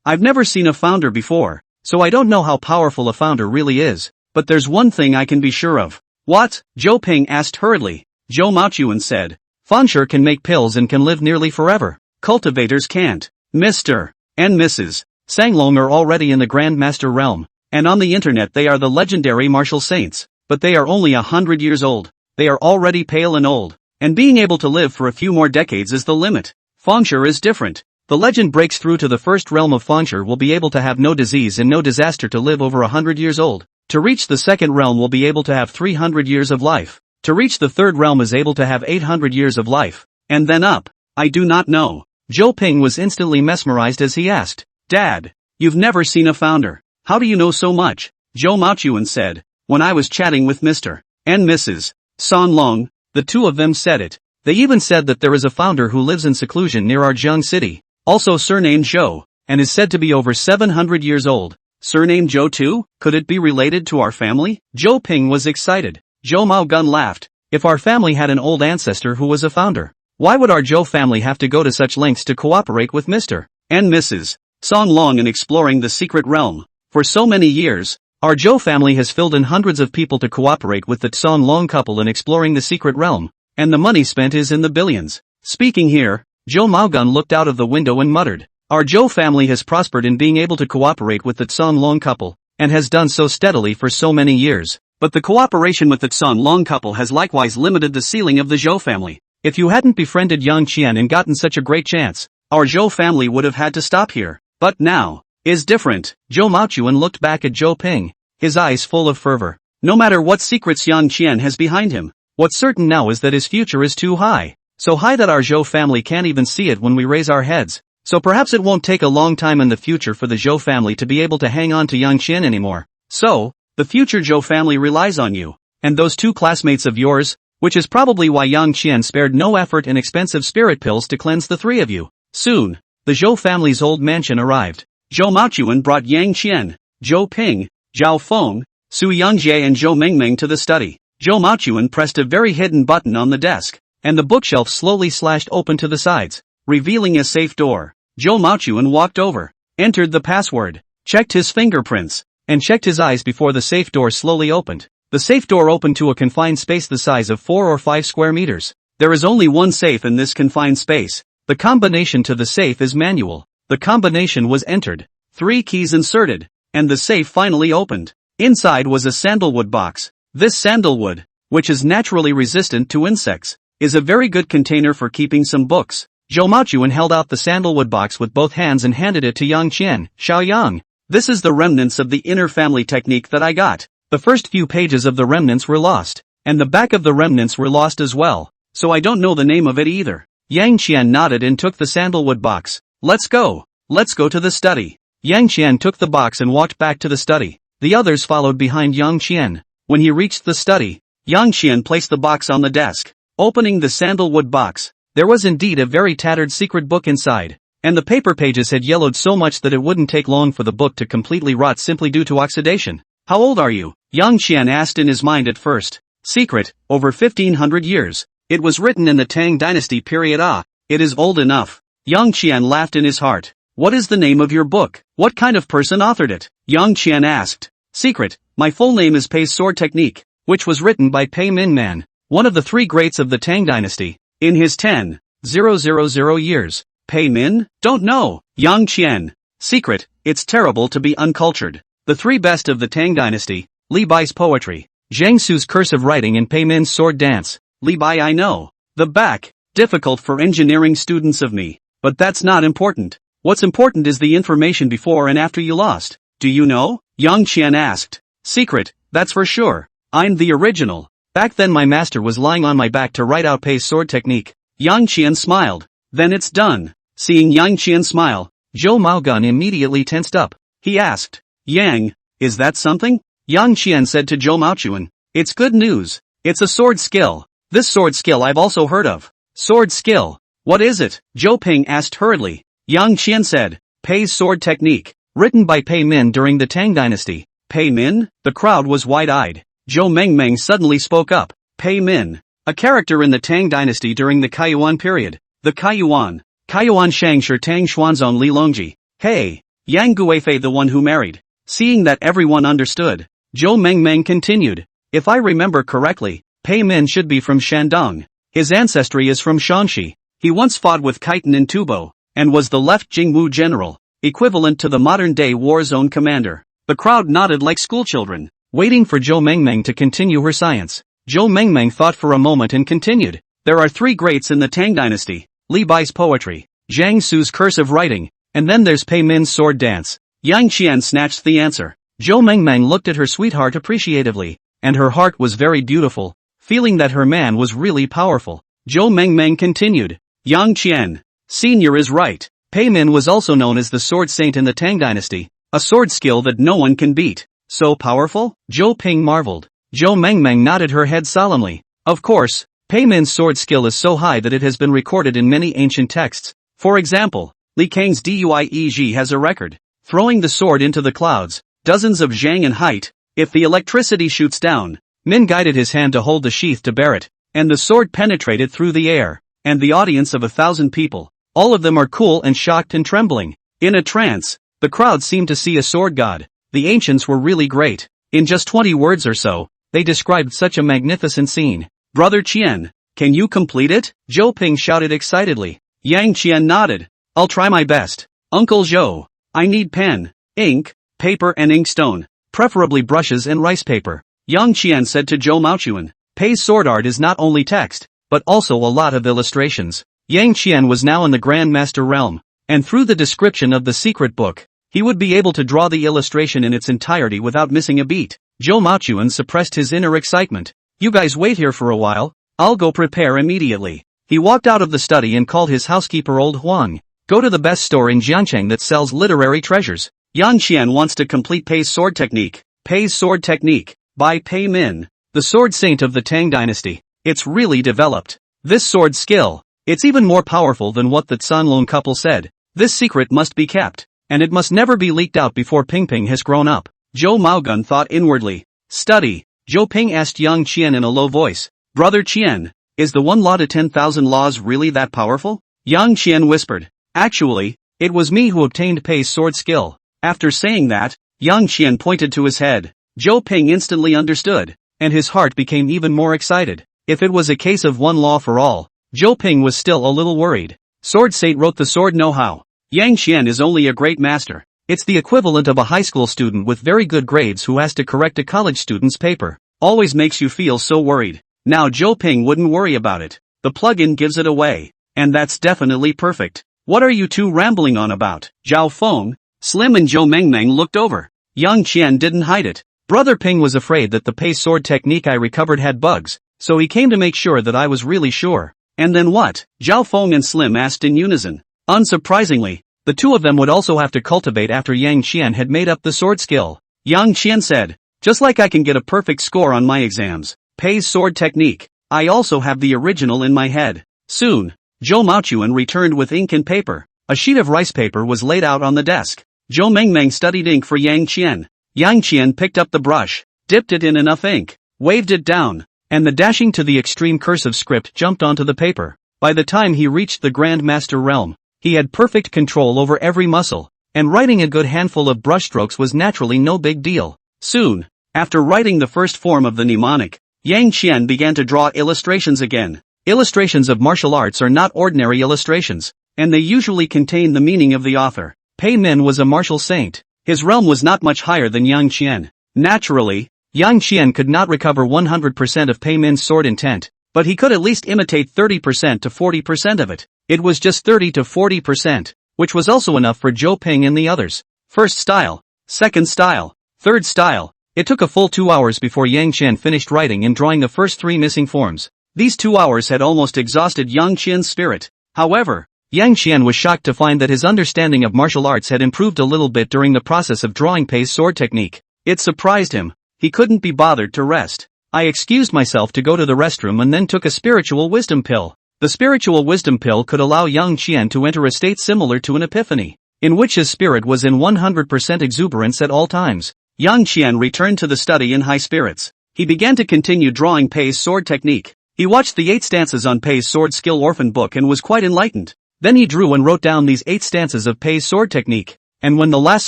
I've never seen a founder before, so I don't know how powerful a founder really is. But there's one thing I can be sure of. What? Zhou Ping asked hurriedly. Zhou Maochuan said. Fengshi can make pills and can live nearly forever. Cultivators can't. Mr. and Mrs. Sanglong are already in the Grandmaster realm, and on the internet they are the legendary martial saints, but they are only 100 years old. They are already pale and old, and being able to live for a few more decades is the limit. Fengshi is different. The legend breaks through to the first realm of Fengshi will be able to have no disease and no disaster to live over 100 years old. To reach the second realm will be able to have 300 years of life. To reach the third realm is able to have 800 years of life. And then up. I do not know. Zhou Ping was instantly mesmerized as he asked. Dad, you've never seen a founder. How do you know so much? Zhou Maochuan said. When I was chatting with Mr. and Mrs. Sanlong, the 2 of them said it. They even said that there is a founder who lives in seclusion near our Jiang city, also surnamed Zhou, and is said to be over 700 years old. Surnamed Zhou too? Could it be related to our family? Zhou Ping was excited. Zhou Maogun laughed. If our family had an old ancestor who was a founder, why would our Zhou family have to go to such lengths to cooperate with Mr. and Mrs. Song Long in exploring the secret realm. For so many years, our Zhou family has filled in hundreds of people to cooperate with the Song Long couple in exploring the secret realm, and the money spent is in the billions. Speaking here, Zhou Maogun looked out of the window and muttered, "Our Zhou family has prospered in being able to cooperate with the Song Long couple, and has done so steadily for so many years. But the cooperation with the Song Long couple has likewise limited the ceiling of the Zhou family. If you hadn't befriended Yang Qian and gotten such a great chance, our Zhou family would have had to stop here. But now is different." Zhou Maochuan looked back at Zhou Ping, his eyes full of fervor. No matter what secrets Yang Qian has behind him, what's certain now is that his future is too high. So high that our Zhou family can't even see it when we raise our heads. So perhaps it won't take a long time in the future for the Zhou family to be able to hang on to Yang Qian anymore. So, the future Zhou family relies on you, and those two classmates of yours, which is probably why Yang Qian spared no effort and expensive spirit pills to cleanse the three of you. Soon, the Zhou family's old mansion arrived. Zhou Maochuan brought Yang Qian, Zhou Ping, Zhao Feng, Su Yangjie and Zhou Mengmeng to the study. Zhou Maochuan pressed a very hidden button on the desk, and the bookshelf slowly slashed open to the sides, revealing a safe door. Zhou Maochuan walked over, entered the password, checked his fingerprints, and checked his eyes before the safe door slowly opened. The safe door opened to a confined space the size of 4 or 5 square meters. There is only one safe in this confined space. The combination to the safe is manual. The combination was entered, 3 keys inserted, and the safe finally opened. Inside was a sandalwood box. This sandalwood, which is naturally resistant to insects, is a very good container for keeping some books. Zhou Maochuan held out the sandalwood box with both hands and handed it to Yang Qian. "Xiaoyang, this is the remnants of the inner family technique that I got. The first few pages of the remnants were lost, and the back of the remnants were lost as well, so I don't know the name of it either." Yang Qian nodded and took the sandalwood box. Let's go to the study." Yang Qian took the box and walked back to the study. The others followed behind Yang Qian. When he reached the study, Yang Qian placed the box on the desk. Opening the sandalwood box, there was indeed a very tattered secret book inside, and the paper pages had yellowed so much that it wouldn't take long for the book to completely rot simply due to oxidation. "How old are you?" Yang Qian asked in his mind at first. "Secret, over 1500 years. It was written in the Tang dynasty period. Ah, it is old enough." Yang Qian laughed in his heart. "What is the name of your book? What kind of person authored it?" Yang Qian asked. "Secret, my full name is Pei's Sword Technique, which was written by Pei Min Man, one of the 3 greats of the Tang dynasty, in his 10,000 years." Pei Min? Don't know. Yang Qian. Secret, it's terrible to be uncultured. The 3 best of the Tang dynasty, Li Bai's poetry, Zhang Su's cursive writing and Pei Min's sword dance. Li Bai I know. The back, difficult for engineering students of me. But that's not important. What's important is the information before and after you lost. Do you know? Yang Qian asked. Secret, that's for sure. I'm the original. Back then my master was lying on my back to write out Pei's sword technique. Yang Qian smiled. Then it's done. Seeing Yang Qian smile, Zhou Maogun immediately tensed up. He asked, "Yang, is that something?" Yang Qian said to Zhou Maochuan, "It's good news. It's a sword skill. This sword skill I've also heard of." "Sword skill? What is it?" Zhou Ping asked hurriedly. Yang Qian said, "Pei's sword technique, written by Pei Min during the Tang dynasty." Pei Min? The crowd was wide-eyed. Zhou Mengmeng suddenly spoke up. Pei Min, a character in the Tang dynasty during the Kaiyuan period. The Kaiyuan Shang Shi Tang Xuanzong Li Longji. Hey, Yang Guifei the one who married. Seeing that everyone understood, Zhou Mengmeng continued. If I remember correctly, Pei Min should be from Shandong. His ancestry is from Shaanxi. He once fought with Khitan in Tubo, and was the left Jingwu general, equivalent to the modern-day war zone commander. The crowd nodded like schoolchildren, waiting for Zhou Mengmeng to continue her science. Zhou Mengmeng thought for a moment and continued. There are 3 greats in the Tang dynasty. Li Bai's poetry, Zhang Su's cursive writing, and then there's Pei Min's sword dance. Yang Qian snatched the answer. Zhou Mengmeng looked at her sweetheart appreciatively, and her heart was very beautiful, feeling that her man was really powerful. Zhou Mengmeng continued. Yang Qian, senior is right. Pei Min was also known as the sword saint in the Tang dynasty, a sword skill that no one can beat. So powerful? Zhou Ping marveled. Zhou Mengmeng nodded her head solemnly. Of course, Pei Min's sword skill is so high that it has been recorded in many ancient texts. For example, Li Kang's Duizhi has a record, throwing the sword into the clouds, dozens of zhang in height. If the electricity shoots down, Min guided his hand to hold the sheath to bear it, and the sword penetrated through the air, and the audience of 1,000 people, all of them are cool and shocked and trembling. In a trance, the crowd seemed to see a sword god. The ancients were really great. In just 20 words or so, they described such a magnificent scene. Brother Qian, can you complete it? Zhou Ping shouted excitedly. Yang Qian nodded. I'll try my best. Uncle Zhou, I need pen, ink, paper and inkstone, preferably brushes and rice paper. Yang Qian said to Zhou Maochuan. Pei's sword art is not only text, but also a lot of illustrations. Yang Qian was now in the Grand Master realm, and through the description of the secret book, he would be able to draw the illustration in its entirety without missing a beat. Zhou Maochuan suppressed his inner excitement. You guys wait here for a while, I'll go prepare immediately. He walked out of the study and called his housekeeper old Huang. Go to the best store in Jiancheng that sells literary treasures. Yang Qian wants to complete Pei's sword technique. Pei's sword technique, by Pei Min, the sword saint of the Tang dynasty. It's really developed. This sword skill, it's even more powerful than what the Canlong couple said. This secret must be kept, and it must never be leaked out before Ping has grown up. Zhou Maogun thought inwardly. Study. Zhou Ping asked Yang Qian in a low voice. Brother Qian, is the 1 law to 10,000 laws really that powerful? Yang Qian whispered. Actually, it was me who obtained Pei's sword skill. After saying that, Yang Qian pointed to his head. Zhou Ping instantly understood, and his heart became even more excited. If it was a case of 1 law for all, Zhou Ping was still a little worried. Sword Saint wrote the sword know-how. Yang Qian is only a great master. It's the equivalent of a high school student with very good grades who has to correct a college student's paper. Always makes you feel so worried. Now Zhou Ping wouldn't worry about it. The plugin gives it away. And that's definitely perfect. What are you two rambling on about? Zhao Feng, Slim and Zhou Mengmeng looked over. Yang Qian didn't hide it. Brother Ping was afraid that the Pei sword technique I recovered had bugs, so he came to make sure that I was really sure. And then what? Zhao Feng and Slim asked in unison. Unsurprisingly, the two of them would also have to cultivate after Yang Qian had made up the sword skill. Yang Qian said, just like I can get a perfect score on my exams, Pei's sword technique, I also have the original in my head. Soon, Zhou Maochuan returned with ink and paper. A sheet of rice paper was laid out on the desk. Zhou Mengmeng studied ink for Yang Qian. Yang Qian picked up the brush, dipped it in enough ink, waved it down, and the dashing to the extreme cursive script jumped onto the paper. By the time he reached the Grand Master realm, he had perfect control over every muscle, and writing a good handful of brushstrokes was naturally no big deal. Soon, after writing the first form of the mnemonic, Yang Qian began to draw illustrations again. Illustrations of martial arts are not ordinary illustrations, and they usually contain the meaning of the author. Pei Min was a martial saint. His realm was not much higher than Yang Qian. Naturally, Yang Qian could not recover 100% of Pei Min's sword intent, but he could at least imitate 30% to 40% of it. It was just 30 to 40%, which was also enough for Zhou Ping and the others. First style, second style, third style. It took a full 2 hours before Yang Qian finished writing and drawing the first 3 missing forms. These 2 hours had almost exhausted Yang Qian's spirit. However, Yang Qian was shocked to find that his understanding of martial arts had improved a little bit during the process of drawing Pei's sword technique. It surprised him. He couldn't be bothered to rest. I excused myself to go to the restroom and then took a spiritual wisdom pill. The spiritual wisdom pill could allow Yang Qian to enter a state similar to an epiphany, in which his spirit was in 100% exuberance at all times. Yang Qian returned to the study in high spirits. He began to continue drawing Pei's sword technique. He watched the 8 stances on Pei's sword skill orphan book and was quite enlightened. Then he drew and wrote down these 8 stances of Pei's sword technique. And when the last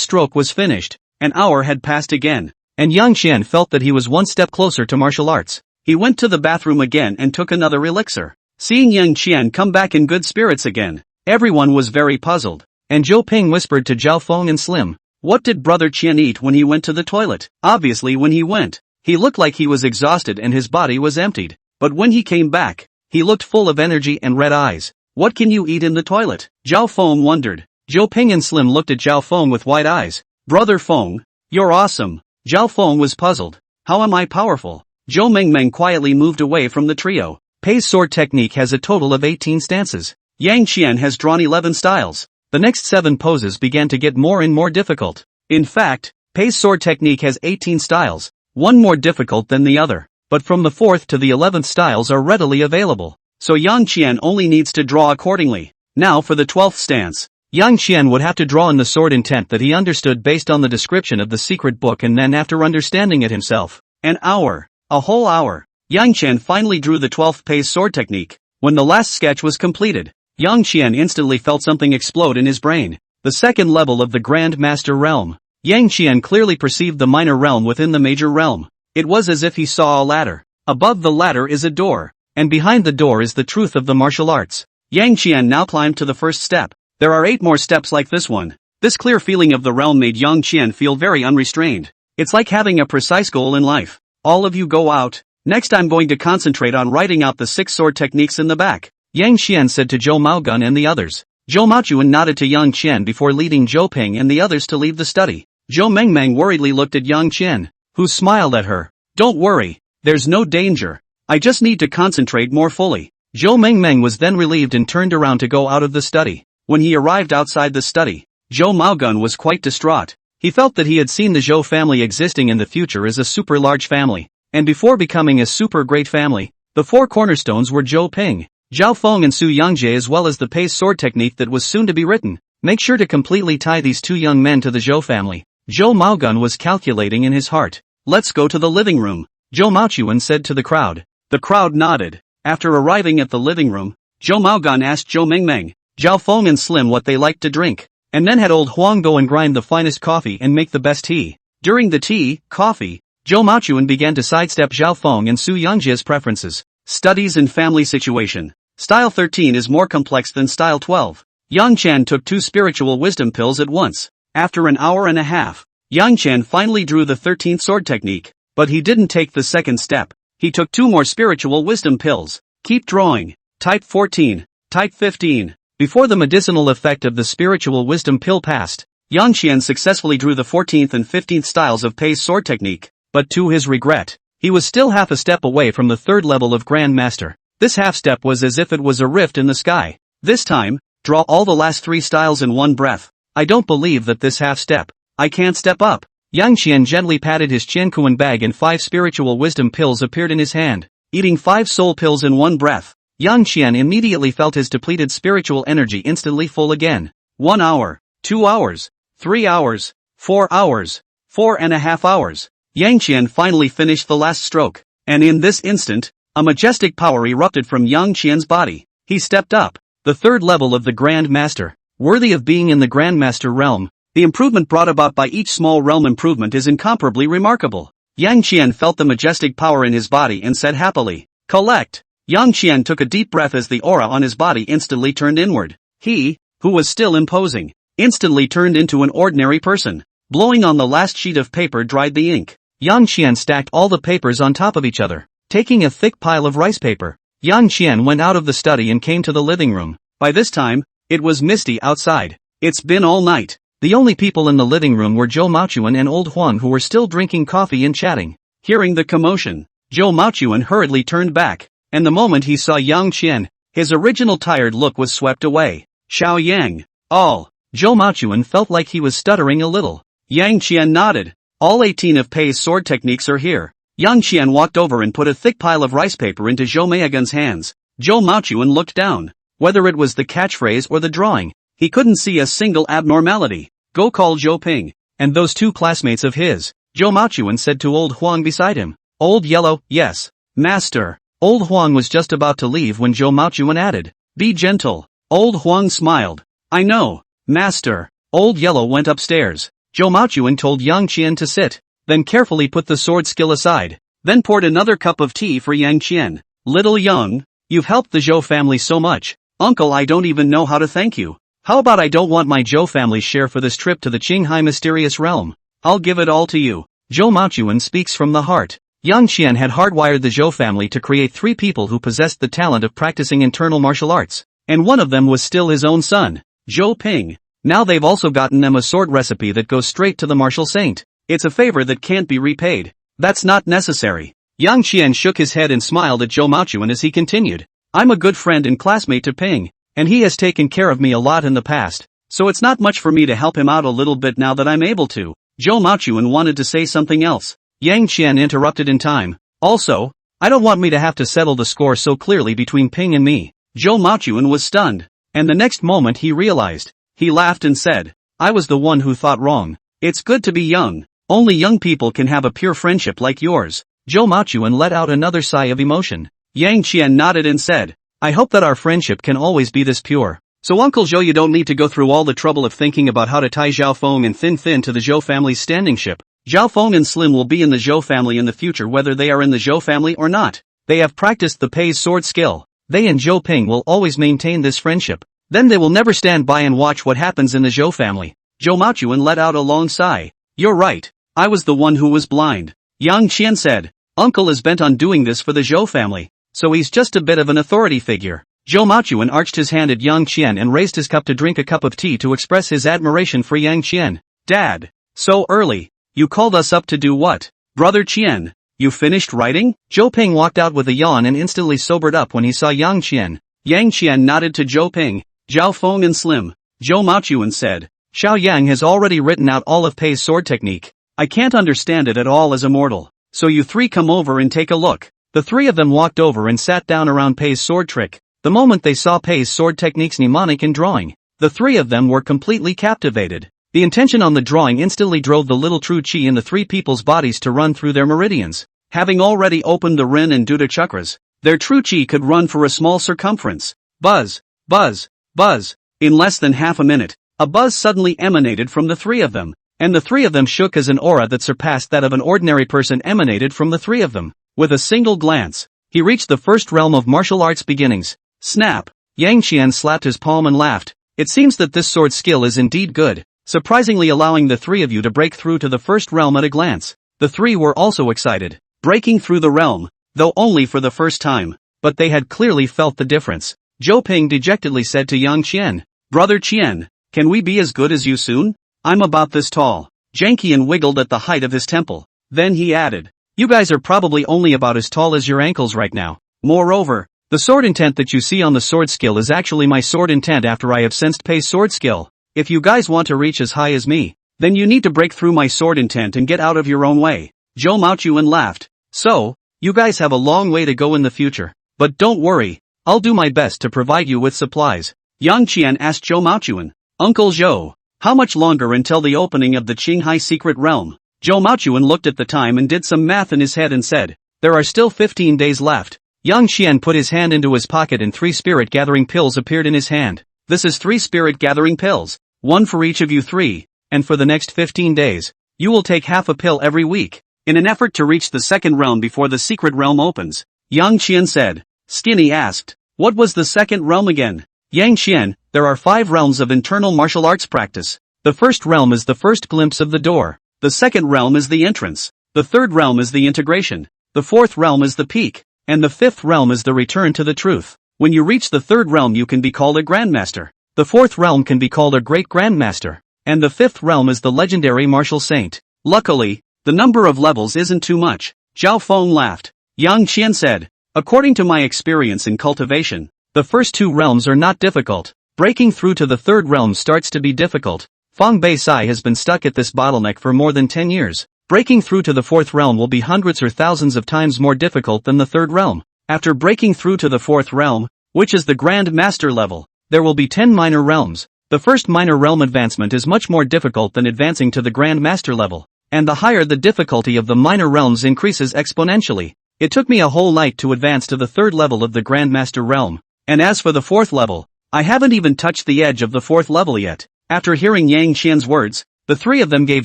stroke was finished, an hour had passed again. And Yang Qian felt that he was one step closer to martial arts. He went to the bathroom again and took another elixir. Seeing Yang Qian come back in good spirits again, everyone was very puzzled. And Zhou Ping whispered to Zhao Feng and Slim, what did Brother Qian eat when he went to the toilet? Obviously when he went, he looked like he was exhausted and his body was emptied. But when he came back, he looked full of energy and red eyes. What can you eat in the toilet? Zhao Feng wondered. Zhou Ping and Slim looked at Zhao Feng with wide eyes. Brother Feng, you're awesome. Zhao Feng was puzzled. How am I powerful? Zhou Mengmeng quietly moved away from the trio. Pei's sword technique has a total of 18 stances. Yang Qian has drawn 11 styles. The next 7 poses began to get more and more difficult. In fact, Pei's sword technique has 18 styles, one more difficult than the other. But from the 4th to the 11th styles are readily available. So Yang Qian only needs to draw accordingly. Now for the 12th stance. Yang Qian would have to draw in the sword intent that he understood based on the description of the secret book, and then after understanding it himself. An hour. A whole hour. Yang Qian finally drew the 12th Pei's sword technique. When the last sketch was completed, Yang Qian instantly felt something explode in his brain. the second level of the Grand Master realm. Yang Qian clearly perceived the minor realm within the major realm. It was as if he saw a ladder. Above the ladder is a door, and behind the door is the truth of the martial arts. Yang Qian now climbed to the first step. There are 8 more steps like this one. This clear feeling of the realm made Yang Qian feel very unrestrained. It's like having a precise goal in life. All of you go out. Next I'm going to concentrate on writing out the 6 sword techniques in the back, Yang Qian said to Zhou Maogun and the others. Zhou Maochuan nodded to Yang Qian before leading Zhou Ping and the others to leave the study. Zhou Mengmeng worriedly looked at Yang Qian, who smiled at her. Don't worry, there's no danger. I just need to concentrate more fully. Zhou Mengmeng was then relieved and turned around to go out of the study. When he arrived outside the study, Zhou Maogun was quite distraught. He felt that he had seen the Zhou family existing in the future as a super large family, and before becoming a super great family, the 4 cornerstones were Zhou Ping, Zhao Feng and Su Yangjie as well as the Pei's sword technique that was soon to be written. Make sure to completely tie these 2 young men to the Zhou family. Zhou Maogun was calculating in his heart. Let's go to the living room, Zhou Maochuan said to the crowd. The crowd nodded. After arriving at the living room, Zhou Maogun asked Zhou Mengmeng, Zhao Feng and Slim what they liked to drink, and then had old Huang go and grind the finest coffee and make the best tea. During the tea, coffee, Zhou Maochuan began to sidestep Zhao Feng and Su Yangjie's preferences. Studies and family situation. Style 13 is more complex than Style 12. Yang Qian took 2 spiritual wisdom pills at once. After an hour and a half, Yang Qian finally drew the 13th sword technique, but he didn't take the second step. He took 2 more spiritual wisdom pills. Keep drawing. Type 14. Type 15. Before the medicinal effect of the spiritual wisdom pill passed, Yang Qian successfully drew the 14th and 15th styles of Pei's sword technique, but to his regret, he was still half a step away from the 3rd level of Grand Master. This half step was as if it was a rift in the sky. This time, draw all the last 3 styles in one breath. I don't believe that this half step. I can't step up. Yang Qian gently patted his Qiankuan bag and 5 spiritual wisdom pills appeared in his hand. Eating 5 soul pills in one breath, Yang Qian immediately felt his depleted spiritual energy instantly full again. 1 hour, 2 hours, 3 hours, 4 hours, 4.5 hours. Yang Qian finally finished the last stroke, and in this instant, a majestic power erupted from Yang Qian's body. He stepped up, the 3rd level of the Grand Master, worthy of being in the Grand Master realm. The improvement brought about by each small realm improvement is incomparably remarkable. Yang Qian felt the majestic power in his body and said happily, collect. Yang Qian took a deep breath as the aura on his body instantly turned inward. He, who was still imposing, instantly turned into an ordinary person. Blowing on the last sheet of paper dried the ink. Yang Qian stacked all the papers on top of each other, taking a thick pile of rice paper. Yang Qian went out of the study and came to the living room. By this time, it was misty outside. It's been all night. The only people in the living room were Zhou Maochuan and old Huang, who were still drinking coffee and chatting. Hearing the commotion, Zhou Maochuan hurriedly turned back, and the moment he saw Yang Qian, his original tired look was swept away. Xiao Yang. All. Zhou Maochuan felt like he was stuttering a little. Yang Qian nodded. All 18 of Pei's sword techniques are here. Yang Qian walked over and put a thick pile of rice paper into Zhou Maogun's hands. Zhou Maochuan looked down. Whether it was the catchphrase or the drawing, he couldn't see a single abnormality. Go call Zhou Ping, and those 2 classmates of his, Zhou Maochuan said to old Huang beside him. Old Yellow, yes, master. Old Huang was just about to leave when Zhou Maochuan added, be gentle. Old Huang smiled. I know, master. Old Yellow went upstairs. Zhou Maochuan told Yang Qian to sit, then carefully put the sword skill aside, then poured another cup of tea for Yang Qian. Little Yang, you've helped the Zhou family so much. Uncle, I don't even know how to thank you. How about I don't want my Zhou family's share for this trip to the Qinghai mysterious realm? I'll give it all to you. Zhou Maochuan speaks from the heart. Yang Qian had hardwired the Zhou family to create 3 people who possessed the talent of practicing internal martial arts, and one of them was still his own son, Zhou Ping. Now they've also gotten them a sword recipe that goes straight to the martial saint. It's a favor that can't be repaid. That's not necessary. Yang Qian shook his head and smiled at Zhou Maochuan as he continued. I'm a good friend and classmate to Ping, and he has taken care of me a lot in the past, so it's not much for me to help him out a little bit now that I'm able to. Zhou Maochuan wanted to say something else. Yang Qian interrupted in time. Also, I don't want me to have to settle the score so clearly between Ping and me. Zhou Maochuan was stunned, and the next moment he realized. He laughed and said, I was the one who thought wrong. It's good to be young. Only young people can have a pure friendship like yours. Zhou Maochuan let out another sigh of emotion. Yang Qian nodded and said, I hope that our friendship can always be this pure. So Uncle Zhou, you don't need to go through all the trouble of thinking about how to tie Zhao Feng and Thin Thin to the Zhou family's standing ship. Zhao Feng and Slim will be in the Zhou family in the future whether they are in the Zhou family or not. They have practiced the Pei's sword skill. They and Zhou Ping will always maintain this friendship. Then they will never stand by and watch what happens in the Zhou family. Zhou Maochuan let out a long sigh. You're right. I was the one who was blind. Yang Qian said. Uncle is bent on doing this for the Zhou family, so he's just a bit of an authority figure. Zhou Maochuan arched his hand at Yang Qian and raised his cup to drink a cup of tea to express his admiration for Yang Qian. Dad. So early. You called us up to do what? Brother Qian. You finished writing? Zhou Ping walked out with a yawn and instantly sobered up when he saw Yang Qian. Yang Qian nodded to Zhou Ping, Zhao Feng and Slim. Zhou Maochuan said. Xiao Yang has already written out all of Pei's sword technique. I can't understand it at all as a mortal. So you three come over and take a look. The three of them walked over and sat down around Pei's sword trick. The moment they saw Pei's sword technique's mnemonic and drawing, the three of them were completely captivated. The intention on the drawing instantly drove the little true chi in the three people's bodies to run through their meridians. Having already opened the Ren and Duda chakras, their true chi could run for a small circumference. Buzz, buzz, buzz. In less than half a minute, a buzz suddenly emanated from the three of them, and the three of them shook as an aura that surpassed that of an ordinary person emanated from the three of them. With a single glance, he reached the first realm of martial arts beginnings. Snap! Yang Qian slapped his palm and laughed. It seems that this sword skill is indeed good, surprisingly allowing the three of you to break through to the first realm at a glance. The three were also excited, breaking through the realm, though only for the first time, but they had clearly felt the difference. Zhou Ping dejectedly said to Yang Qian, Brother Qian, can we be as good as you soon? I'm about this tall. Jiang Qian wiggled at the height of his temple. Then he added, you guys are probably only about as tall as your ankles right now. Moreover, the sword intent that you see on the sword skill is actually my sword intent after I have sensed Pei's sword skill. If you guys want to reach as high as me, then you need to break through my sword intent and get out of your own way. Zhou Maochuan laughed. So, you guys have a long way to go in the future. But don't worry, I'll do my best to provide you with supplies. Yang Qian asked Zhou Maochuan, Uncle Zhou, how much longer until the opening of the Qinghai secret realm? Zhou Maochuan looked at the time and did some math in his head and said, there are still 15 days left. Yang Qian put his hand into his pocket and 3 spirit-gathering pills appeared in his hand. This is 3 spirit-gathering pills, 1 for each of you 3, and for the next 15 days, you will take half a pill every week, in an effort to reach the second realm before the secret realm opens. Yang Qian said. Skinny asked, what was the second realm again? Yang Qian, there are 5 realms of internal martial arts practice. The first realm is the first glimpse of the door. The second realm is the entrance. The third realm is the integration. The fourth realm is the peak. And the fifth realm is the return to the truth. When you reach the third realm you can be called a grandmaster. The fourth realm can be called a great grandmaster. And the fifth realm is the legendary martial saint. Luckily, the number of levels isn't too much. Zhao Feng laughed. Yang Qian said, according to my experience in cultivation, the first 2 realms are not difficult. Breaking through to the third realm starts to be difficult. Feng Beisai has been stuck at this bottleneck for more than 10 years. Breaking through to the fourth realm will be hundreds or thousands of times more difficult than the third realm. After breaking through to the fourth realm, which is the Grand Master level, there will be 10 minor realms. The first minor realm advancement is much more difficult than advancing to the Grand Master level, and the higher the difficulty of the minor realms increases exponentially. It took me a whole night to advance to the third level of the Grand Master realm, and as for the fourth level, I haven't even touched the edge of the fourth level yet. After hearing Yang Qian's words, the 3 of them gave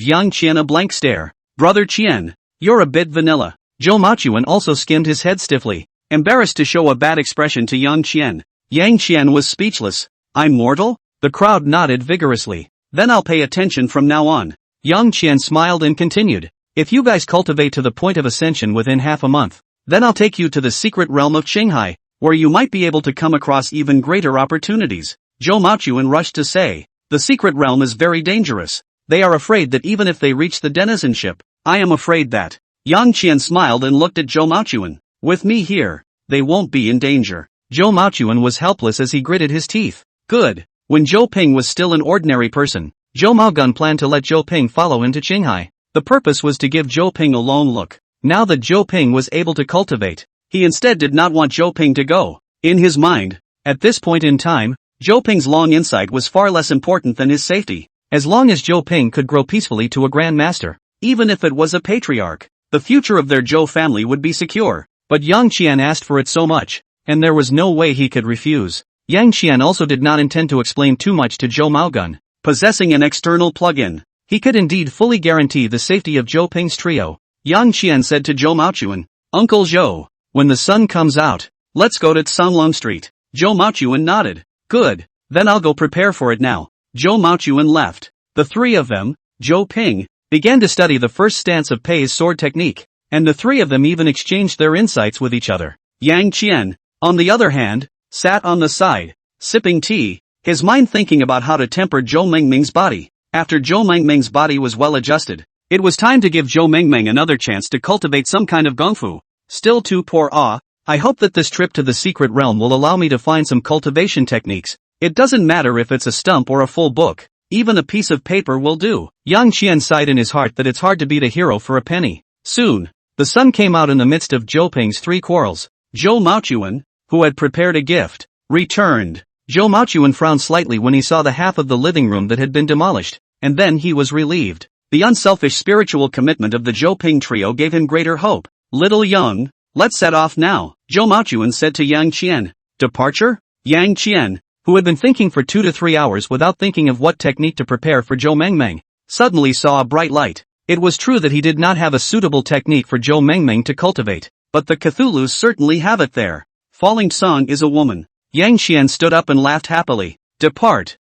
Yang Qian a blank stare. Brother Qian, you're a bit vanilla. Zhou Maochuan also skimmed his head stiffly, embarrassed to show a bad expression to Yang Qian. Yang Qian was speechless. I'm mortal? The crowd nodded vigorously. Then I'll pay attention from now on. Yang Qian smiled and continued. If you guys cultivate to the point of ascension within half a month, then I'll take you to the secret realm of Qinghai, where you might be able to come across even greater opportunities. Zhou Maochuan rushed to say, the secret realm is very dangerous. They are afraid that even if they reach the denizen ship, I am afraid that. Yang Qian smiled and looked at Zhou Maochuan. With me here, they won't be in danger. Zhou Maochuan was helpless as he gritted his teeth. Good. When Zhou Ping was still an ordinary person, Zhou Maogun planned to let Zhou Ping follow him to Qinghai. The purpose was to give Zhou Ping a lone look. Now that Zhou Ping was able to cultivate, he instead did not want Zhou Ping to go. In his mind, at this point in time, Zhou Ping's long insight was far less important than his safety. As long as Zhou Ping could grow peacefully to a Grand Master, even if it was a patriarch, the future of their Zhou family would be secure. But Yang Qian asked for it so much, and there was no way he could refuse. Yang Qian also did not intend to explain too much to Zhou Maogun. Possessing an external plug-in, he could indeed fully guarantee the safety of Zhou Ping's trio. Yang Qian said to Zhou Maochuan, "Uncle Zhou, when the sun comes out, let's go to Sanlong Street." Zhou Maochuan nodded. "Good, then I'll go prepare for it now." Zhou Maochuan left. The three of them, Zhou Ping, began to study the first stance of Pei's sword technique, and the three of them even exchanged their insights with each other. Yang Qian, on the other hand, sat on the side, sipping tea, his mind thinking about how to temper Zhou Mengming's body. After Zhou Mengming's body was well adjusted, it was time to give Zhou Mengming another chance to cultivate some kind of gongfu. Still too poor. I hope that this trip to the secret realm will allow me to find some cultivation techniques. It doesn't matter if it's a stump or a full book, even a piece of paper will do. Yang Qian sighed in his heart that it's hard to beat a hero for a penny. Soon, the sun came out in the midst of Zhou Ping's three quarrels. Zhou Maochuan, who had prepared a gift, returned. Zhou Maochuan frowned slightly when he saw the half of the living room that had been demolished, and then he was relieved. The unselfish spiritual commitment of the Zhou Ping trio gave him greater hope. "Little Yang, let's set off now," Zhou Maochuan said to Yang Qian. "Departure?" Yang Qian, who had been thinking for 2 to 3 hours without thinking of what technique to prepare for Zhou Mengming, suddenly saw a bright light. It was true that he did not have a suitable technique for Zhou Mengming to cultivate, but the Cthulhus certainly have it there. Falling Song is a woman. Yang Qian stood up and laughed happily. Depart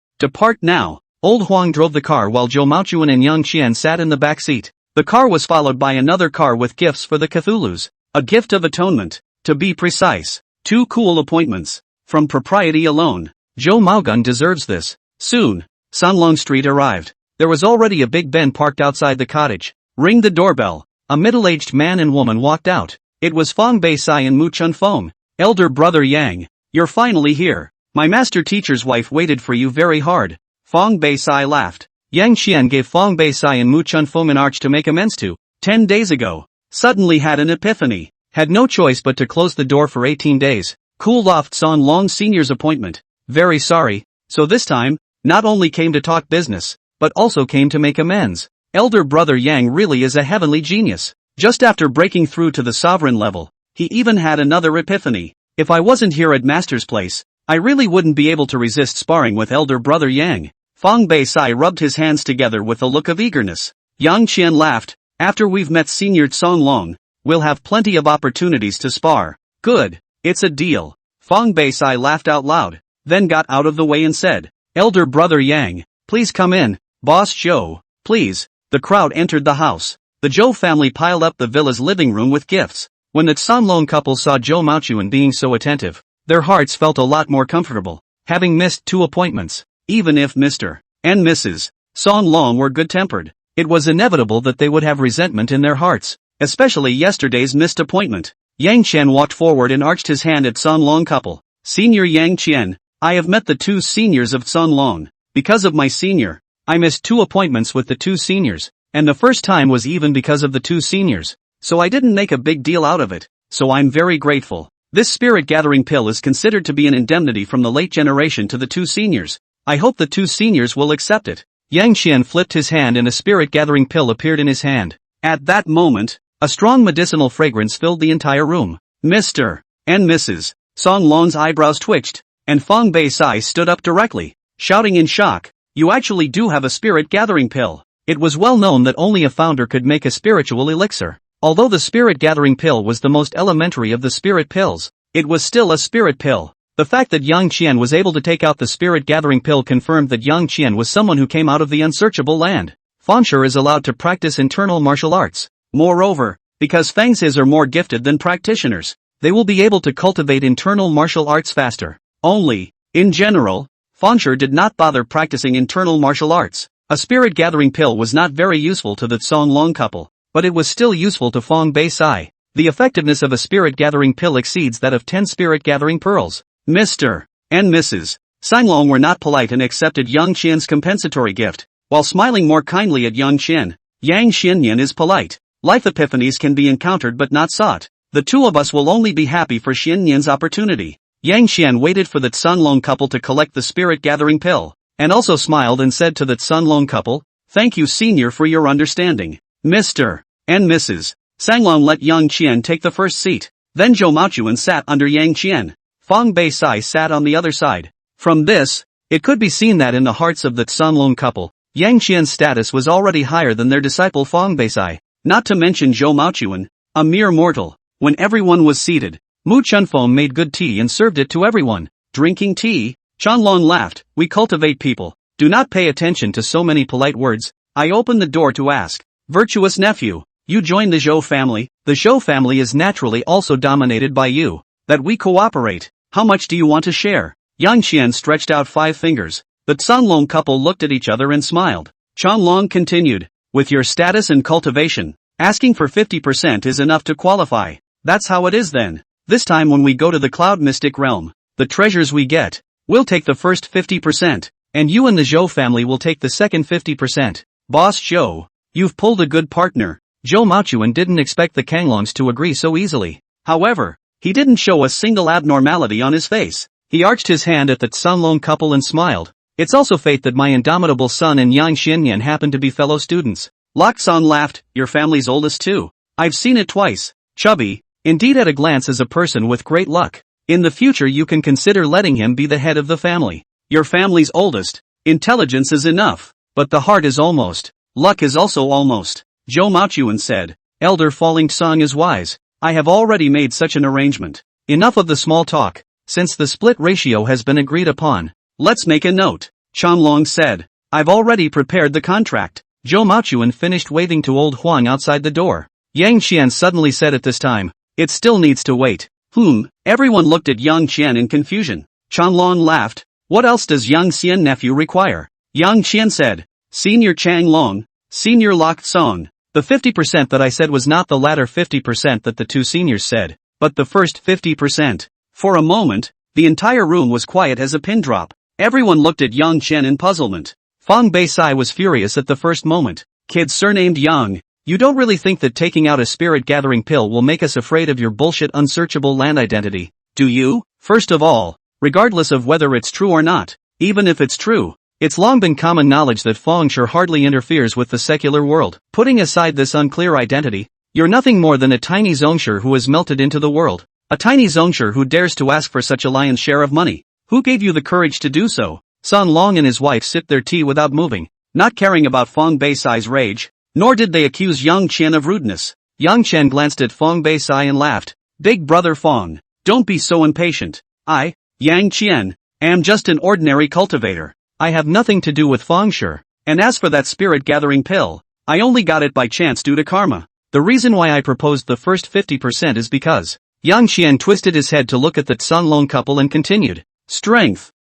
now." Old Huang drove the car while Zhou Maochuan and Yang Qian sat in the back seat. The car was followed by another car with gifts for the Cthulhus. A gift of atonement, to be precise. 2 cool appointments. From propriety alone, Zhou Maogun deserves this. Soon, Sanlong Street arrived. There was already a big Ben parked outside the cottage. Ring the doorbell. A middle-aged man and woman walked out. It was Fong Beisai and Mu Chunfeng. "Elder brother Yang, you're finally here. My master teacher's wife waited for you very hard." Fong Beisai laughed. Yang Qian gave Fong Beisai and Mu Chunfeng an arch to make amends to. 10 days ago. Suddenly had an epiphany. Had no choice but to close the door for 18 days. Cooled off Sanlong Senior's appointment. Very sorry. So this time, not only came to talk business, but also came to make amends. Elder brother Yang really is a heavenly genius. Just after breaking through to the sovereign level, he even had another epiphany. If I wasn't here at Master's place, I really wouldn't be able to resist sparring with elder brother Yang. Fong Beisai rubbed his hands together with a look of eagerness. Yang Qian laughed. After we've met Senior Sanlong, we'll have plenty of opportunities to spar. Good, it's a deal. Fong Beisai laughed out loud, then got out of the way and said, "Elder brother Yang, please come in. Boss Zhou, please." The crowd entered the house. The Zhou family piled up the villa's living room with gifts. When the Sanlong couple saw Zhou Maochuan being so attentive, their hearts felt a lot more comfortable, having missed 2 appointments. Even if Mr. and Mrs. Sanlong were good-tempered, it was inevitable that they would have resentment in their hearts, especially yesterday's missed appointment. Yang Qian walked forward and arched his hand at Sanlong couple. "Senior Yang Qian, I have met the 2 seniors of Sanlong. Because of my senior, I missed 2 appointments with the 2 seniors, and the first time was even because of the 2 seniors. So I didn't make a big deal out of it, so I'm very grateful. This spirit-gathering pill is considered to be an indemnity from the late generation to the 2 seniors. I hope the 2 seniors will accept it." Yang Qian flipped his hand and a spirit-gathering pill appeared in his hand. At that moment, a strong medicinal fragrance filled the entire room. Mr. and Mrs. Sanlong's eyebrows twitched, and Fong Beisai stood up directly, shouting in shock, "You actually do have a spirit-gathering pill." It was well known that only a founder could make a spiritual elixir. Although the spirit-gathering pill was the most elementary of the spirit pills, it was still a spirit pill. The fact that Yang Qian was able to take out the spirit-gathering pill confirmed that Yang Qian was someone who came out of the unsearchable land. Fangshi is allowed to practice internal martial arts. Moreover, because Fangsis are more gifted than practitioners, they will be able to cultivate internal martial arts faster. Only, in general, Fangshi did not bother practicing internal martial arts. A spirit-gathering pill was not very useful to the Sanlong couple, but it was still useful to Fong Beisai. The effectiveness of a spirit-gathering pill exceeds that of 10 spirit-gathering pearls. Mr. and Mrs. Sanlong were not polite and accepted Yang Qian's compensatory gift, while smiling more kindly at Yang Qian. Yang Qianyan is polite. Life epiphanies can be encountered but not sought. The 2 of us will only be happy for Qianyan's opportunity. Yang Qian waited for the Sanlong couple to collect the spirit-gathering pill, and also smiled and said to the Sanlong couple, "Thank you senior for your understanding." Mr. and Mrs. Sanlong let Yang Qian take the first seat. Then Zhou Maochuan sat under Yang Qian. Fong Beisai sat on the other side. From this, it could be seen that in the hearts of the Tsunlong couple, Yang Qian's status was already higher than their disciple Fong Beisai, not to mention Zhou Maochuan, a mere mortal. When everyone was seated, Mu Chunfeng made good tea and served it to everyone. Drinking tea, Chanlong laughed. We cultivate people. Do not pay attention to so many polite words. I opened the door to ask, virtuous nephew, you joined the Zhou family. The Zhou family is naturally also dominated by you. That we cooperate. How much do you want to share? Yang Qian stretched out 5 fingers. The Tsunlong couple looked at each other and smiled. Chanlong continued, with your status and cultivation, asking for 50% is enough to qualify. That's how it is then. This time when we go to the Cloud Mystic realm, the treasures we get, we'll take the first 50%, and you and the Zhou family will take the second 50%. Boss Zhou, you've pulled a good partner. Zhou Maochuan didn't expect the Kanglongs to agree so easily. However, he didn't show a single abnormality on his face. He arched his hand at the Tsunlong couple and smiled. It's also fate that my indomitable son and Yang Xianyan happen to be fellow students. Laksan laughed, your family's oldest too. I've seen it twice. Chubby, indeed at a glance is a person with great luck. In the future you can consider letting him be the head of the family. Your family's oldest. Intelligence is enough, but the heart is almost. Luck is also almost. Zhou Maochuan said, Elder Falling Song is wise. I have already made such an arrangement. Enough of the small talk. Since the split ratio has been agreed upon, let's make a note. Chanlong said, I've already prepared the contract. Zhou Maochuan finished waving to old Huang outside the door. Yang Qian suddenly said at this time, it still needs to wait. Everyone looked at Yang Qian in confusion. Chanlong laughed, what else does Yang Xian nephew require? Yang Qian said, Senior Chang Long, Senior Lok Song. The 50% that I said was not the latter 50% that the two seniors said, but the first 50%. For a moment, the entire room was quiet as a pin drop. Everyone looked at Yang Qian in puzzlement. Fong Beisai was furious at the first moment. Kid surnamed Yang, you don't really think that taking out a spirit-gathering pill will make us afraid of your bullshit unsearchable land identity, do you? First of all, regardless of whether it's true or not, even if it's true, it's long been common knowledge that Fong Sure hardly interferes with the secular world. Putting aside this unclear identity, you're nothing more than a tiny Zongshire who has melted into the world. A tiny Zongshire who dares to ask for such a lion's share of money. Who gave you the courage to do so? Sun Long and his wife sipped their tea without moving, not caring about Fong Beisai's rage, nor did they accuse Yang Qian of rudeness. Yang Qian glanced at Fong Beisai and laughed. Big brother Fong, don't be so impatient. I, Yang Qian, am just an ordinary cultivator. I have nothing to do with Fong Sure. And as for that spirit-gathering pill, I only got it by chance due to karma. The reason why I proposed the first 50% is because Yang Qian twisted his head to look at the Tsunlong couple and continued. Strength.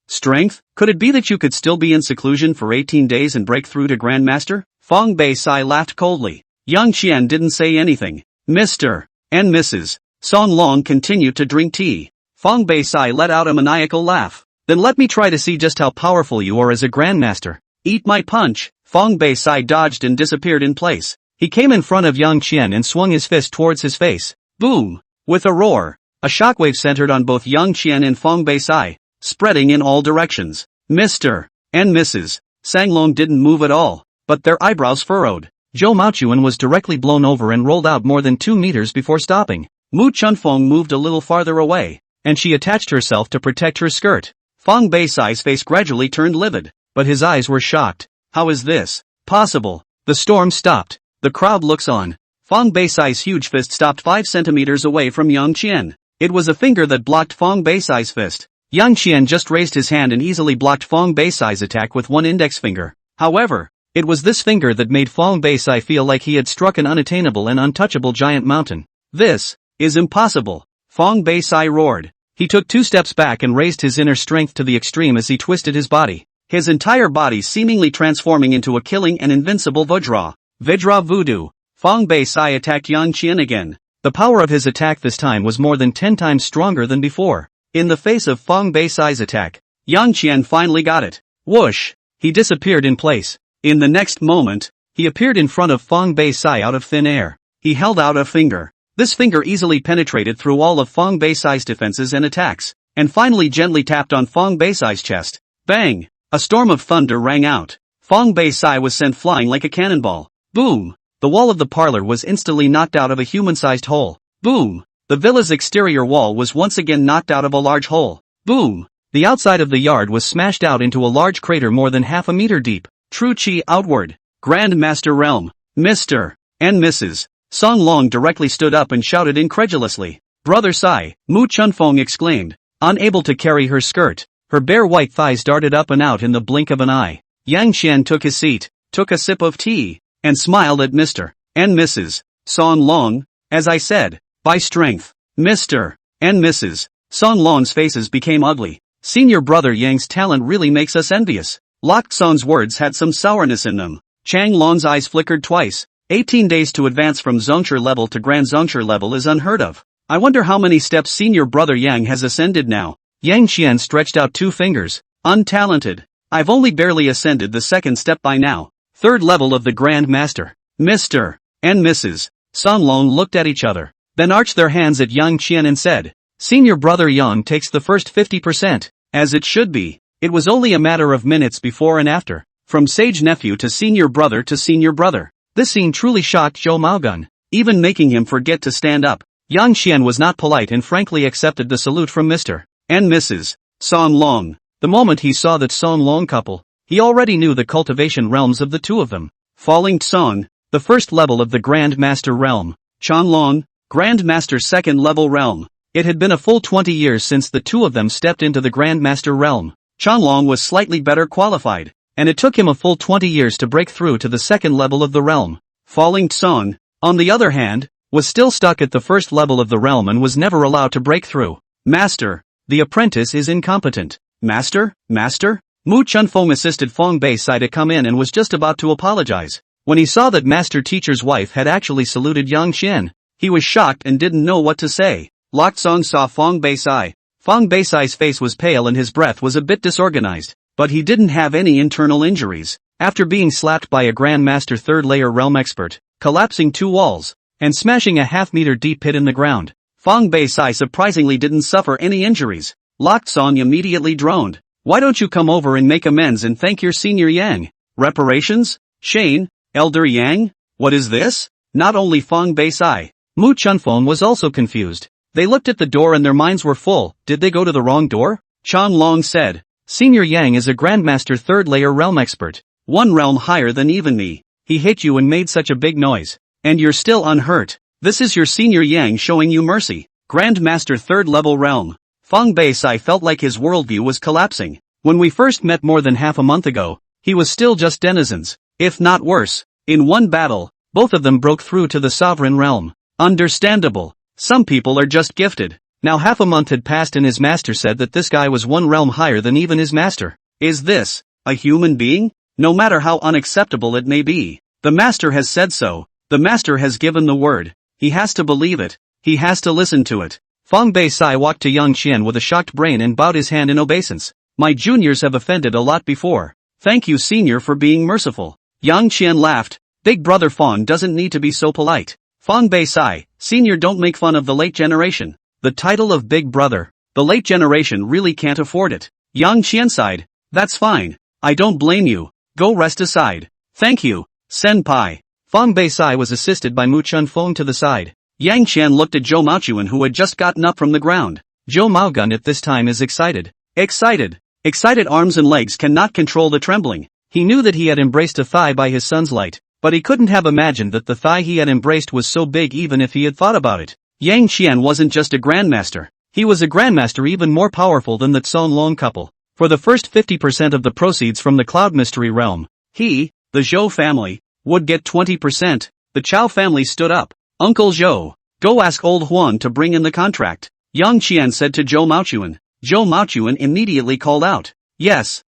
Strength? Could it be that you could still be in seclusion for 18 days and break through to Grandmaster? Fong Beisai laughed coldly. Yang Qian didn't say anything. Mr. and Mrs. Song Long continued to drink tea. Fong Beisai let out a maniacal laugh. Then let me try to see just how powerful you are as a Grandmaster. Eat my punch. Fong Beisai dodged and disappeared in place. He came in front of Yang Qian and swung his fist towards his face. Boom! With a roar, a shockwave centered on both Yang Qian and Fong Beisai, spreading in all directions. Mr. and Mrs. Sanglong didn't move at all, but their eyebrows furrowed. Zhou Maochuan was directly blown over and rolled out more than 2 meters before stopping. Mu Chunfeng moved a little farther away, and she attached herself to protect her skirt. Fong Beisai's face gradually turned livid, but his eyes were shocked. How is this possible? The storm stopped. The crowd looks on. Fong Beisai's huge fist stopped 5 centimeters away from Yang Qian. It was a finger that blocked Fong Beisai's fist. Yang Qian just raised his hand and easily blocked Fong Beisai's attack with one index finger. However, it was this finger that made Fong Beisai feel like he had struck an unattainable and untouchable giant mountain. This is impossible. Fong Beisai roared. He took 2 steps back and raised his inner strength to the extreme as he twisted his body. His entire body seemingly transforming into a killing and invincible Vajra. Vajra Voodoo. Fong Beisai attacked Yang Qian again. The power of his attack this time was more than 10 times stronger than before. In the face of Fong Beisai's attack, Yang Qian finally got it. Whoosh! He disappeared in place. In the next moment, he appeared in front of Fong Beisai out of thin air. He held out a finger. This finger easily penetrated through all of Fong Beisai's defenses and attacks, and finally gently tapped on Fong Beisai's chest. Bang! A storm of thunder rang out. Fong Beisai was sent flying like a cannonball. Boom! The wall of the parlor was instantly knocked out of a human-sized hole. Boom! The villa's exterior wall was once again knocked out of a large hole. Boom! The outside of the yard was smashed out into a large crater more than half a meter deep. True Chi outward. Grand Master Realm. Mr. and Mrs. Song Long directly stood up and shouted incredulously. Brother Sai, Mu Chunfeng exclaimed. Unable to carry her skirt, her bare white thighs darted up and out in the blink of an eye. Yang Qian took his seat, took a sip of tea, and smiled at Mr. and Mrs. Song Long. As I said, by strength. Mr. and Mrs. Song Long's faces became ugly. Senior brother Yang's talent really makes us envious. Lok Song's words had some sourness in them. Chang Lon's eyes flickered twice. 18 days to advance from Zongshire level to Grand Zongshire level is unheard of. I wonder how many steps senior brother Yang has ascended now. Yang Qian stretched out 2 fingers. Untalented. I've only barely ascended the 2nd step by now. 3rd level of the Grand Master. Mr. and Mrs. Song Long looked at each other, then arched their hands at Yang Qian and said, Senior brother Yang takes the first 50%. As it should be. It was only a matter of minutes before and after. From sage nephew to senior brother to senior brother. This scene truly shocked Zhou Maogun, even making him forget to stand up. Yang Qian was not polite and frankly accepted the salute from Mr. and Mrs. Song Long. The moment he saw that Song Long couple, he already knew the cultivation realms of the two of them. Falling Song, the 1st level of the Grand Master realm. Chan Long, Grand Master 2nd level realm. It had been a full 20 years since the two of them stepped into the Grand Master realm. Chan Long was slightly better qualified, and it took him a full 20 years to break through to the 2nd level of the realm. Falling Song, on the other hand, was still stuck at the 1st level of the realm and was never allowed to break through. Master, the apprentice is incompetent. Master? Mu Chunfeng assisted Fong Bei Sai to come in and was just about to apologize. When he saw that Master Teacher's wife had actually saluted Yang Qian, he was shocked and didn't know what to say. Lok Song saw Fong Bei Sai. Fong Bei Sai's face was pale and his breath was a bit disorganized, but he didn't have any internal injuries. After being slapped by a Grand Master 3rd layer realm expert, collapsing 2 walls, and smashing a half-meter deep pit in the ground, Fong Bei Sai surprisingly didn't suffer any injuries. Lok Song immediately droned. Why don't you come over and make amends and thank your senior Yang? Reparations? Shane? Elder Yang? What is this? Not only Fong Bei Sai, Mu Chunfeng was also confused. They looked at the door and their minds were full. Did they go to the wrong door? Chan Long said. Senior Yang is a Grandmaster 3rd layer realm expert. 1 realm higher than even me. He hit you and made such a big noise. And you're still unhurt. This is your senior Yang showing you mercy. Grandmaster 3rd level realm. Fong Bei Sai felt like his worldview was collapsing. When we first met more than half a month ago, he was still just denizens, if not worse. In one battle, both of them broke through to the sovereign realm. Understandable. Some people are just gifted. Now half a month had passed and his master said that this guy was 1 realm higher than even his master. Is this a human being? No matter how unacceptable it may be, the master has said so. The master has given the word. He has to believe it. He has to listen to it. Fong Bei Sai walked to Yang Qian with a shocked brain and bowed his hand in obeisance. My juniors have offended a lot before. Thank you senior for being merciful. Yang Qian laughed. Big brother Fong doesn't need to be so polite. Fong Bei Sai, senior, don't make fun of the late generation. The title of big brother. The late generation really can't afford it. Yang Qian sighed. That's fine. I don't blame you. Go rest aside. Thank you, senpai. Fong Bei Sai was assisted by Mu Chunfeng to the side. Yang Qian looked at Zhou Maochuan who had just gotten up from the ground. Zhou Maogun at this time is excited. Excited arms and legs cannot control the trembling. He knew that he had embraced a thigh by his son's light, but he couldn't have imagined that the thigh he had embraced was so big even if he had thought about it. Yang Qian wasn't just a grandmaster. He was a grandmaster even more powerful than the Song Long couple. For the first 50% of the proceeds from the Cloud Mystery realm, he, the Zhou family, would get 20%. The Chao family stood up. Uncle Zhou, go ask old Huan to bring in the contract. Yang Qian said to Zhou Maochuan. Zhou Maochuan immediately called out. Yes,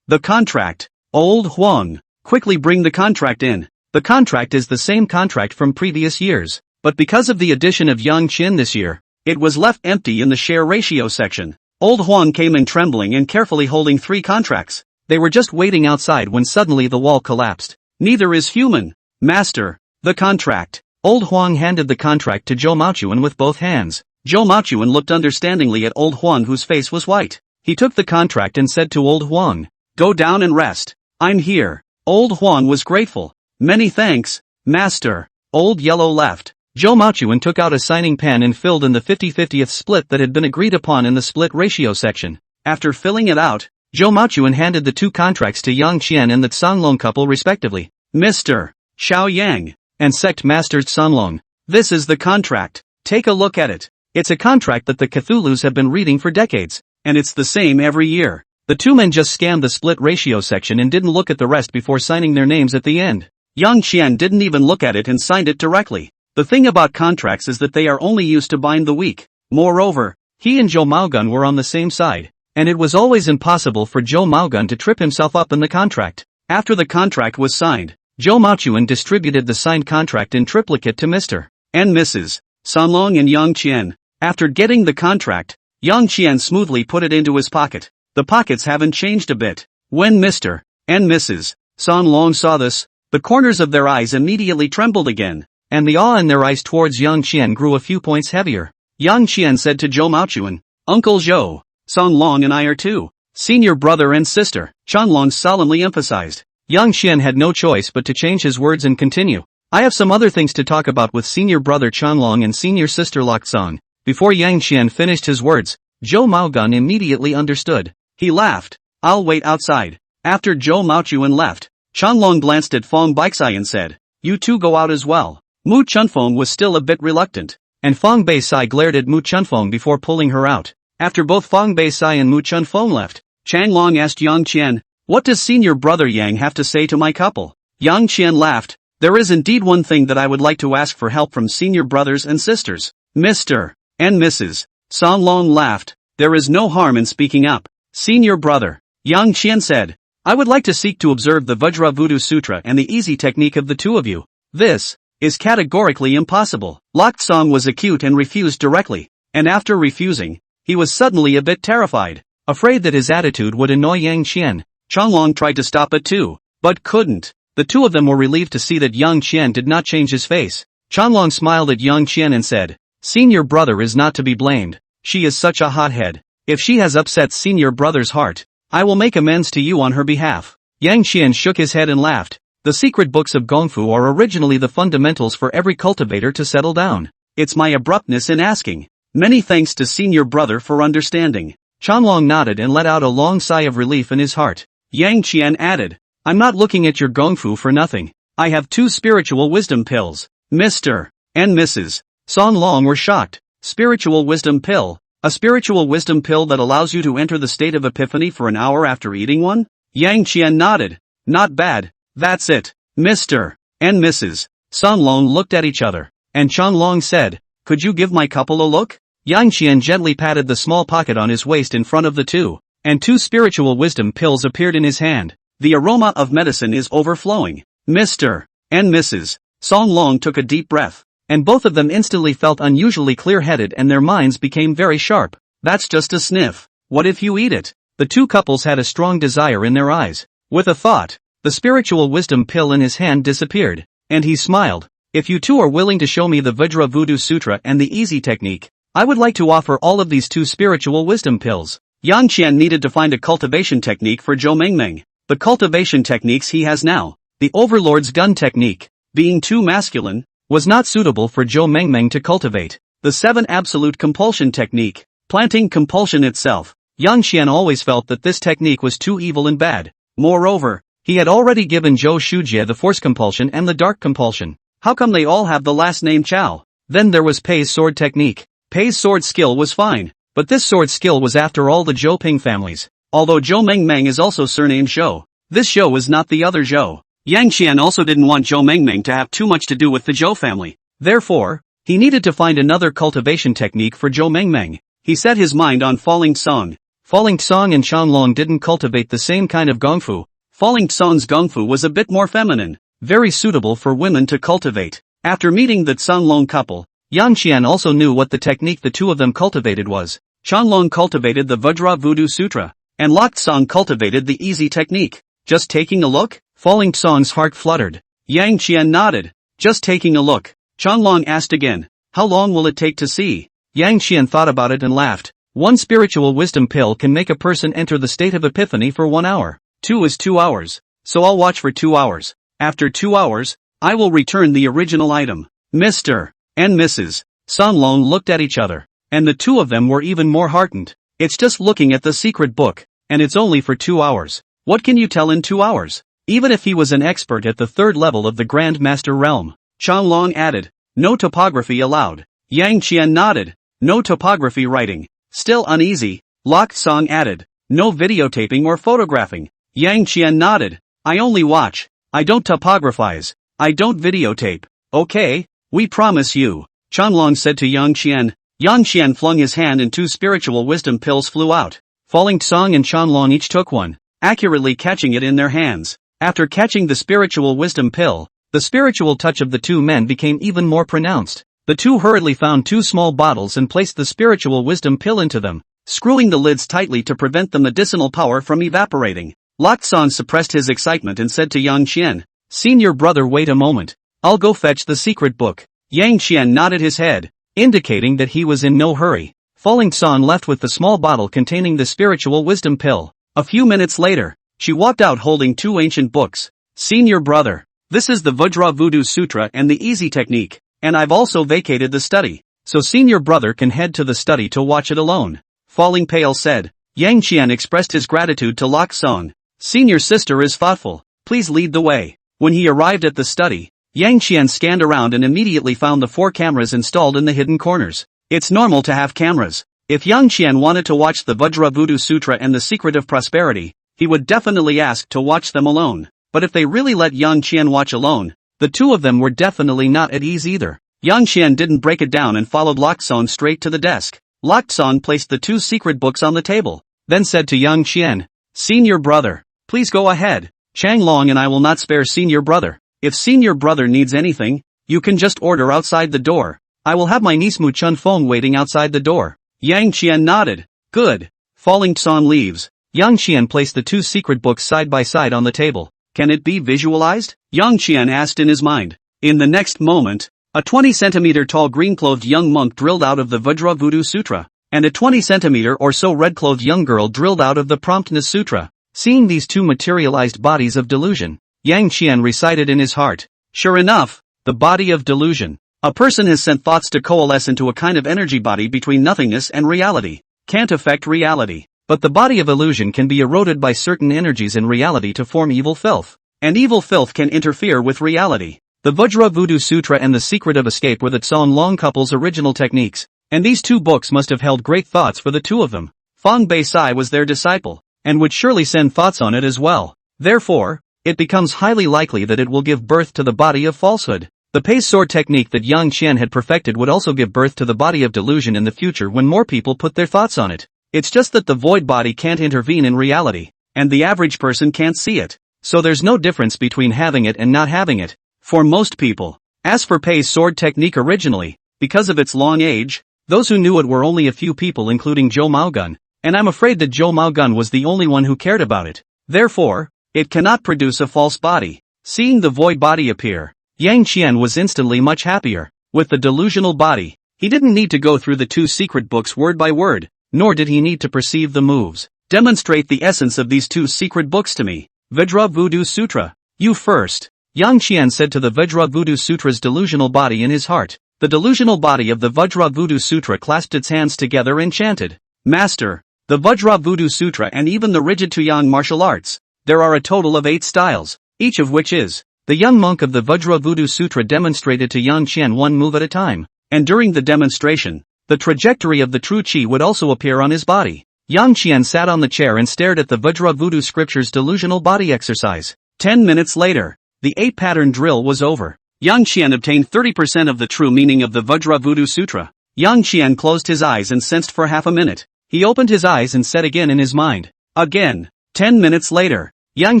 the contract. Old Huang, quickly bring the contract in. The contract is the same contract from previous years, but because of the addition of Yang Qian this year, it was left empty in the share ratio section. Old Huang came in trembling and carefully holding 3 contracts. They were just waiting outside when suddenly the wall collapsed. Neither is human. Master, the contract. Old Huang handed the contract to Zhou Maochuan with both hands. Zhou Maochuan looked understandingly at Old Huang whose face was white. He took the contract and said to Old Huang, go down and rest. I'm here. Old Huang was grateful. Many thanks, Master. Old Yellow left. Zhou Maochuan took out a signing pen and filled in the 50/50th split that had been agreed upon in the split ratio section. After filling it out, Zhou Maochuan handed the 2 contracts to Yang Qian and the Canlong couple respectively. Mr. Xiao Yang and Sect Master Canlong. This is the contract. Take a look at it. It's a contract that the Cthulhus have been reading for decades. And it's the same every year. The 2 men just scanned the split ratio section and didn't look at the rest before signing their names at the end. Yang Qian didn't even look at it and signed it directly. The thing about contracts is that they are only used to bind the weak. Moreover, he and Zhou Maogun were on the same side, and it was always impossible for Zhou Maogun to trip himself up in the contract. After the contract was signed, Zhou Maochuan distributed the signed contract in triplicate to Mr. and Mrs. Canlong and Yang Qian. After getting the contract, Yang Qian smoothly put it into his pocket. The pockets haven't changed a bit. When Mr. and Mrs. Canlong saw this, the corners of their eyes immediately trembled again. And the awe in their eyes towards Yang Qian grew a few points heavier. Yang Qian said to Zhou Maochuan, Uncle Zhou, Canlong and I are 2. Senior brother and sister, Canlong solemnly emphasized. Yang Qian had no choice but to change his words and continue. I have some other things to talk about with senior brother Canlong and senior sister Lakzong. Before Yang Qian finished his words, Zhou Maogun immediately understood. He laughed. I'll wait outside. After Zhou Maochuan left, Canlong glanced at Fong Beixai and said, You 2 go out as well. Mu Chunfeng was still a bit reluctant, and Fong Beixai glared at Mu Chunfeng before pulling her out. After both Fong Beixai and Mu Chunfeng left, Changlong asked Yang Qian, What does senior brother Yang have to say to my couple? Yang Qian laughed. There is indeed one thing that I would like to ask for help from senior brothers and sisters. Mr. and Mrs. Canlong laughed. There is no harm in speaking up. Senior brother, Yang Qian said, I would like to seek to observe the Vajra Voodoo Sutra and the easy technique of the 2 of you. This is categorically impossible. Lakzong was acute and refused directly, and after refusing, he was suddenly a bit terrified, afraid that his attitude would annoy Yang Qian. Changlong tried to stop it too, but couldn't. The 2 of them were relieved to see that Yang Qian did not change his face. Changlong smiled at Yang Qian and said, Senior brother is not to be blamed. She is such a hothead. If she has upset senior brother's heart, I will make amends to you on her behalf. Yang Qian shook his head and laughed. The secret books of Gongfu are originally the fundamentals for every cultivator to settle down. It's my abruptness in asking. Many thanks to senior brother for understanding. Changlong nodded and let out a long sigh of relief in his heart. Yang Qian added, I'm not looking at your Gongfu for nothing. I have 2 spiritual wisdom pills. Mr. and Mrs. Canlong were shocked. Spiritual wisdom pill? A spiritual wisdom pill that allows you to enter the state of epiphany for an hour after eating one? Yang Qian nodded. Not bad. That's it. Mr. and Mrs. Canlong looked at each other, and Changlong said, Could you give my couple a look? Yang Qian gently patted the small pocket on his waist in front of the 2, and 2 spiritual wisdom pills appeared in his hand. The aroma of medicine is overflowing. Mr. and Mrs. Canlong took a deep breath, and both of them instantly felt unusually clear-headed and their minds became very sharp. That's just a sniff. What if you eat it? The 2 couples had a strong desire in their eyes. With a thought, the spiritual wisdom pill in his hand disappeared, and he smiled. If you 2 are willing to show me the Vajra Voodoo Sutra and the easy technique, I would like to offer all of these 2 spiritual wisdom pills. Yang Qian needed to find a cultivation technique for Zhou Mengmeng. The cultivation techniques he has now, the Overlord's gun technique, being too masculine, was not suitable for Zhou Mengmeng to cultivate. The 7 absolute compulsion technique, planting compulsion itself. Yang Qian always felt that this technique was too evil and bad. Moreover, he had already given Zhou Shujie the force compulsion and the dark compulsion. How come they all have the last name Chao? Then there was Pei's sword technique. Pei's sword skill was fine, but this sword skill was after all the Zhou Ping families. Although Zhou Mengmeng is also surnamed Zhou, this Zhou is not the other Zhou. Yang Qian also didn't want Zhou Mengmeng to have too much to do with the Zhou family. Therefore, he needed to find another cultivation technique for Zhou Mengmeng. He set his mind on Falling Song. Falling Song and Changlong didn't cultivate the same kind of Gongfu. Falling Song's Gongfu was a bit more feminine, very suitable for women to cultivate. After meeting the Canglong couple, Yang Qian also knew what the technique the 2 of them cultivated was. Changlong cultivated the Vajra Voodoo Sutra, and Lakzong cultivated the easy technique. Just taking a look? Falling Song's heart fluttered. Yang Qian nodded. Just taking a look. Changlong asked again, How long will it take to see? Yang Qian thought about it and laughed. 1 spiritual wisdom pill can make a person enter the state of epiphany for 1 hour. 2 is 2 hours. So I'll watch for 2 hours. After 2 hours, I will return the original item. Mr. and Mrs. Canlong looked at each other, and the 2 of them were even more heartened. It's just looking at the secret book, and it's only for 2 hours. What can you tell in 2 hours? Even if he was an expert at the third level of the Grand Master realm. Changlong added, no topography allowed. Yang Qian nodded, no topography writing. Still uneasy, Lok Song added, no videotaping or photographing. Yang Qian nodded, I only watch. I don't topographize. I don't videotape. Okay, we promise you. Changlong said to Yang Qian. Yang Qian flung his hand and 2 spiritual wisdom pills flew out. Falling Song and Changlong each took one, accurately catching it in their hands. After catching the spiritual wisdom pill, the spiritual touch of the 2 men became even more pronounced. The 2 hurriedly found 2 small bottles and placed the spiritual wisdom pill into them, screwing the lids tightly to prevent the medicinal power from evaporating. Lok Song suppressed his excitement and said to Yang Qian, Senior brother, wait a moment. I'll go fetch the secret book. Yang Qian nodded his head, indicating that he was in no hurry. Falling Song left with the small bottle containing the spiritual wisdom pill. A few minutes later, she walked out holding 2 ancient books. Senior brother, this is the Vajra Voodoo Sutra and the Easy Technique, and I've also vacated the study, so senior brother can head to the study to watch it alone. Falling Pale said. Yang Qian expressed his gratitude to Lok Song. Senior sister is thoughtful, please lead the way. When he arrived at the study, Yang Qian scanned around and immediately found the 4 cameras installed in the hidden corners. It's normal to have cameras. If Yang Qian wanted to watch the Vajra Voodoo Sutra and the Secret of Prosperity, he would definitely ask to watch them alone. But if they really let Yang Qian watch alone, the 2 of them were definitely not at ease either. Yang Qian didn't break it down and followed Lok Song straight to the desk. Lok Song placed the 2 secret books on the table, then said to Yang Qian, Senior brother, please go ahead. Changlong and I will not spare senior brother. If senior brother needs anything, you can just order outside the door. I will have my niece Mu Chun Feng waiting outside the door. Yang Qian nodded. Good. Falling Song leaves. Yang Qian placed the 2 secret books side by side on the table. Can it be visualized? Yang Qian asked in his mind. In the next moment, a 20-centimeter tall green-clothed young monk drilled out of the Vajra Voodoo Sutra, and a 20-centimeter or so red-clothed young girl drilled out of the Promptness Sutra. Seeing these 2 materialized bodies of delusion, Yang Qian recited in his heart. Sure enough, the body of delusion. A person has sent thoughts to coalesce into a kind of energy body between nothingness and reality. Can't affect reality. But the body of illusion can be eroded by certain energies in reality to form evil filth. And evil filth can interfere with reality. The Vajra Voodoo Sutra and the Secret of Escape were the Tsong Long couple's original techniques, and these 2 books must have held great thoughts for the 2 of them. Fang Beisai was their disciple, and would surely send thoughts on it as well. Therefore, it becomes highly likely that it will give birth to the body of falsehood. The Pei's sword technique that Yang Qian had perfected would also give birth to the body of delusion in the future when more people put their thoughts on it. It's just that the void body can't intervene in reality, and the average person can't see it. So there's no difference between having it and not having it, for most people. As for Pei's sword technique originally, because of its long age, those who knew it were only a few people including Zhou Maogun, and I'm afraid that Zhou Maogun was the only one who cared about it. Therefore, it cannot produce a false body. Seeing the void body appear, Yang Qian was instantly much happier. With the delusional body, he didn't need to go through the 2 secret books word by word, nor did he need to perceive the moves. Demonstrate the essence of these 2 secret books to me. Vajra Voodoo Sutra. You first. Yang Qian said to the Vajra Voodoo Sutra's delusional body in his heart. The delusional body of the Vajra Voodoo Sutra clasped its hands together and chanted. Master, the Vajra Voodoo Sutra and even the rigid Tuyang martial arts. There are a total of 8 styles, each of which is. The young monk of the Vajra Voodoo Sutra demonstrated to Yang Qian one move at a time, and during the demonstration, the trajectory of the true qi would also appear on his body. Yang Qian sat on the chair and stared at the Vajra Voodoo scripture's delusional body exercise. 10 minutes later, the 8-pattern drill was over. Yang Qian obtained 30% of the true meaning of the Vajra Voodoo Sutra. Yang Qian closed his eyes and sensed for half a minute. He opened his eyes and said again in his mind. Again. 10 minutes later, Yang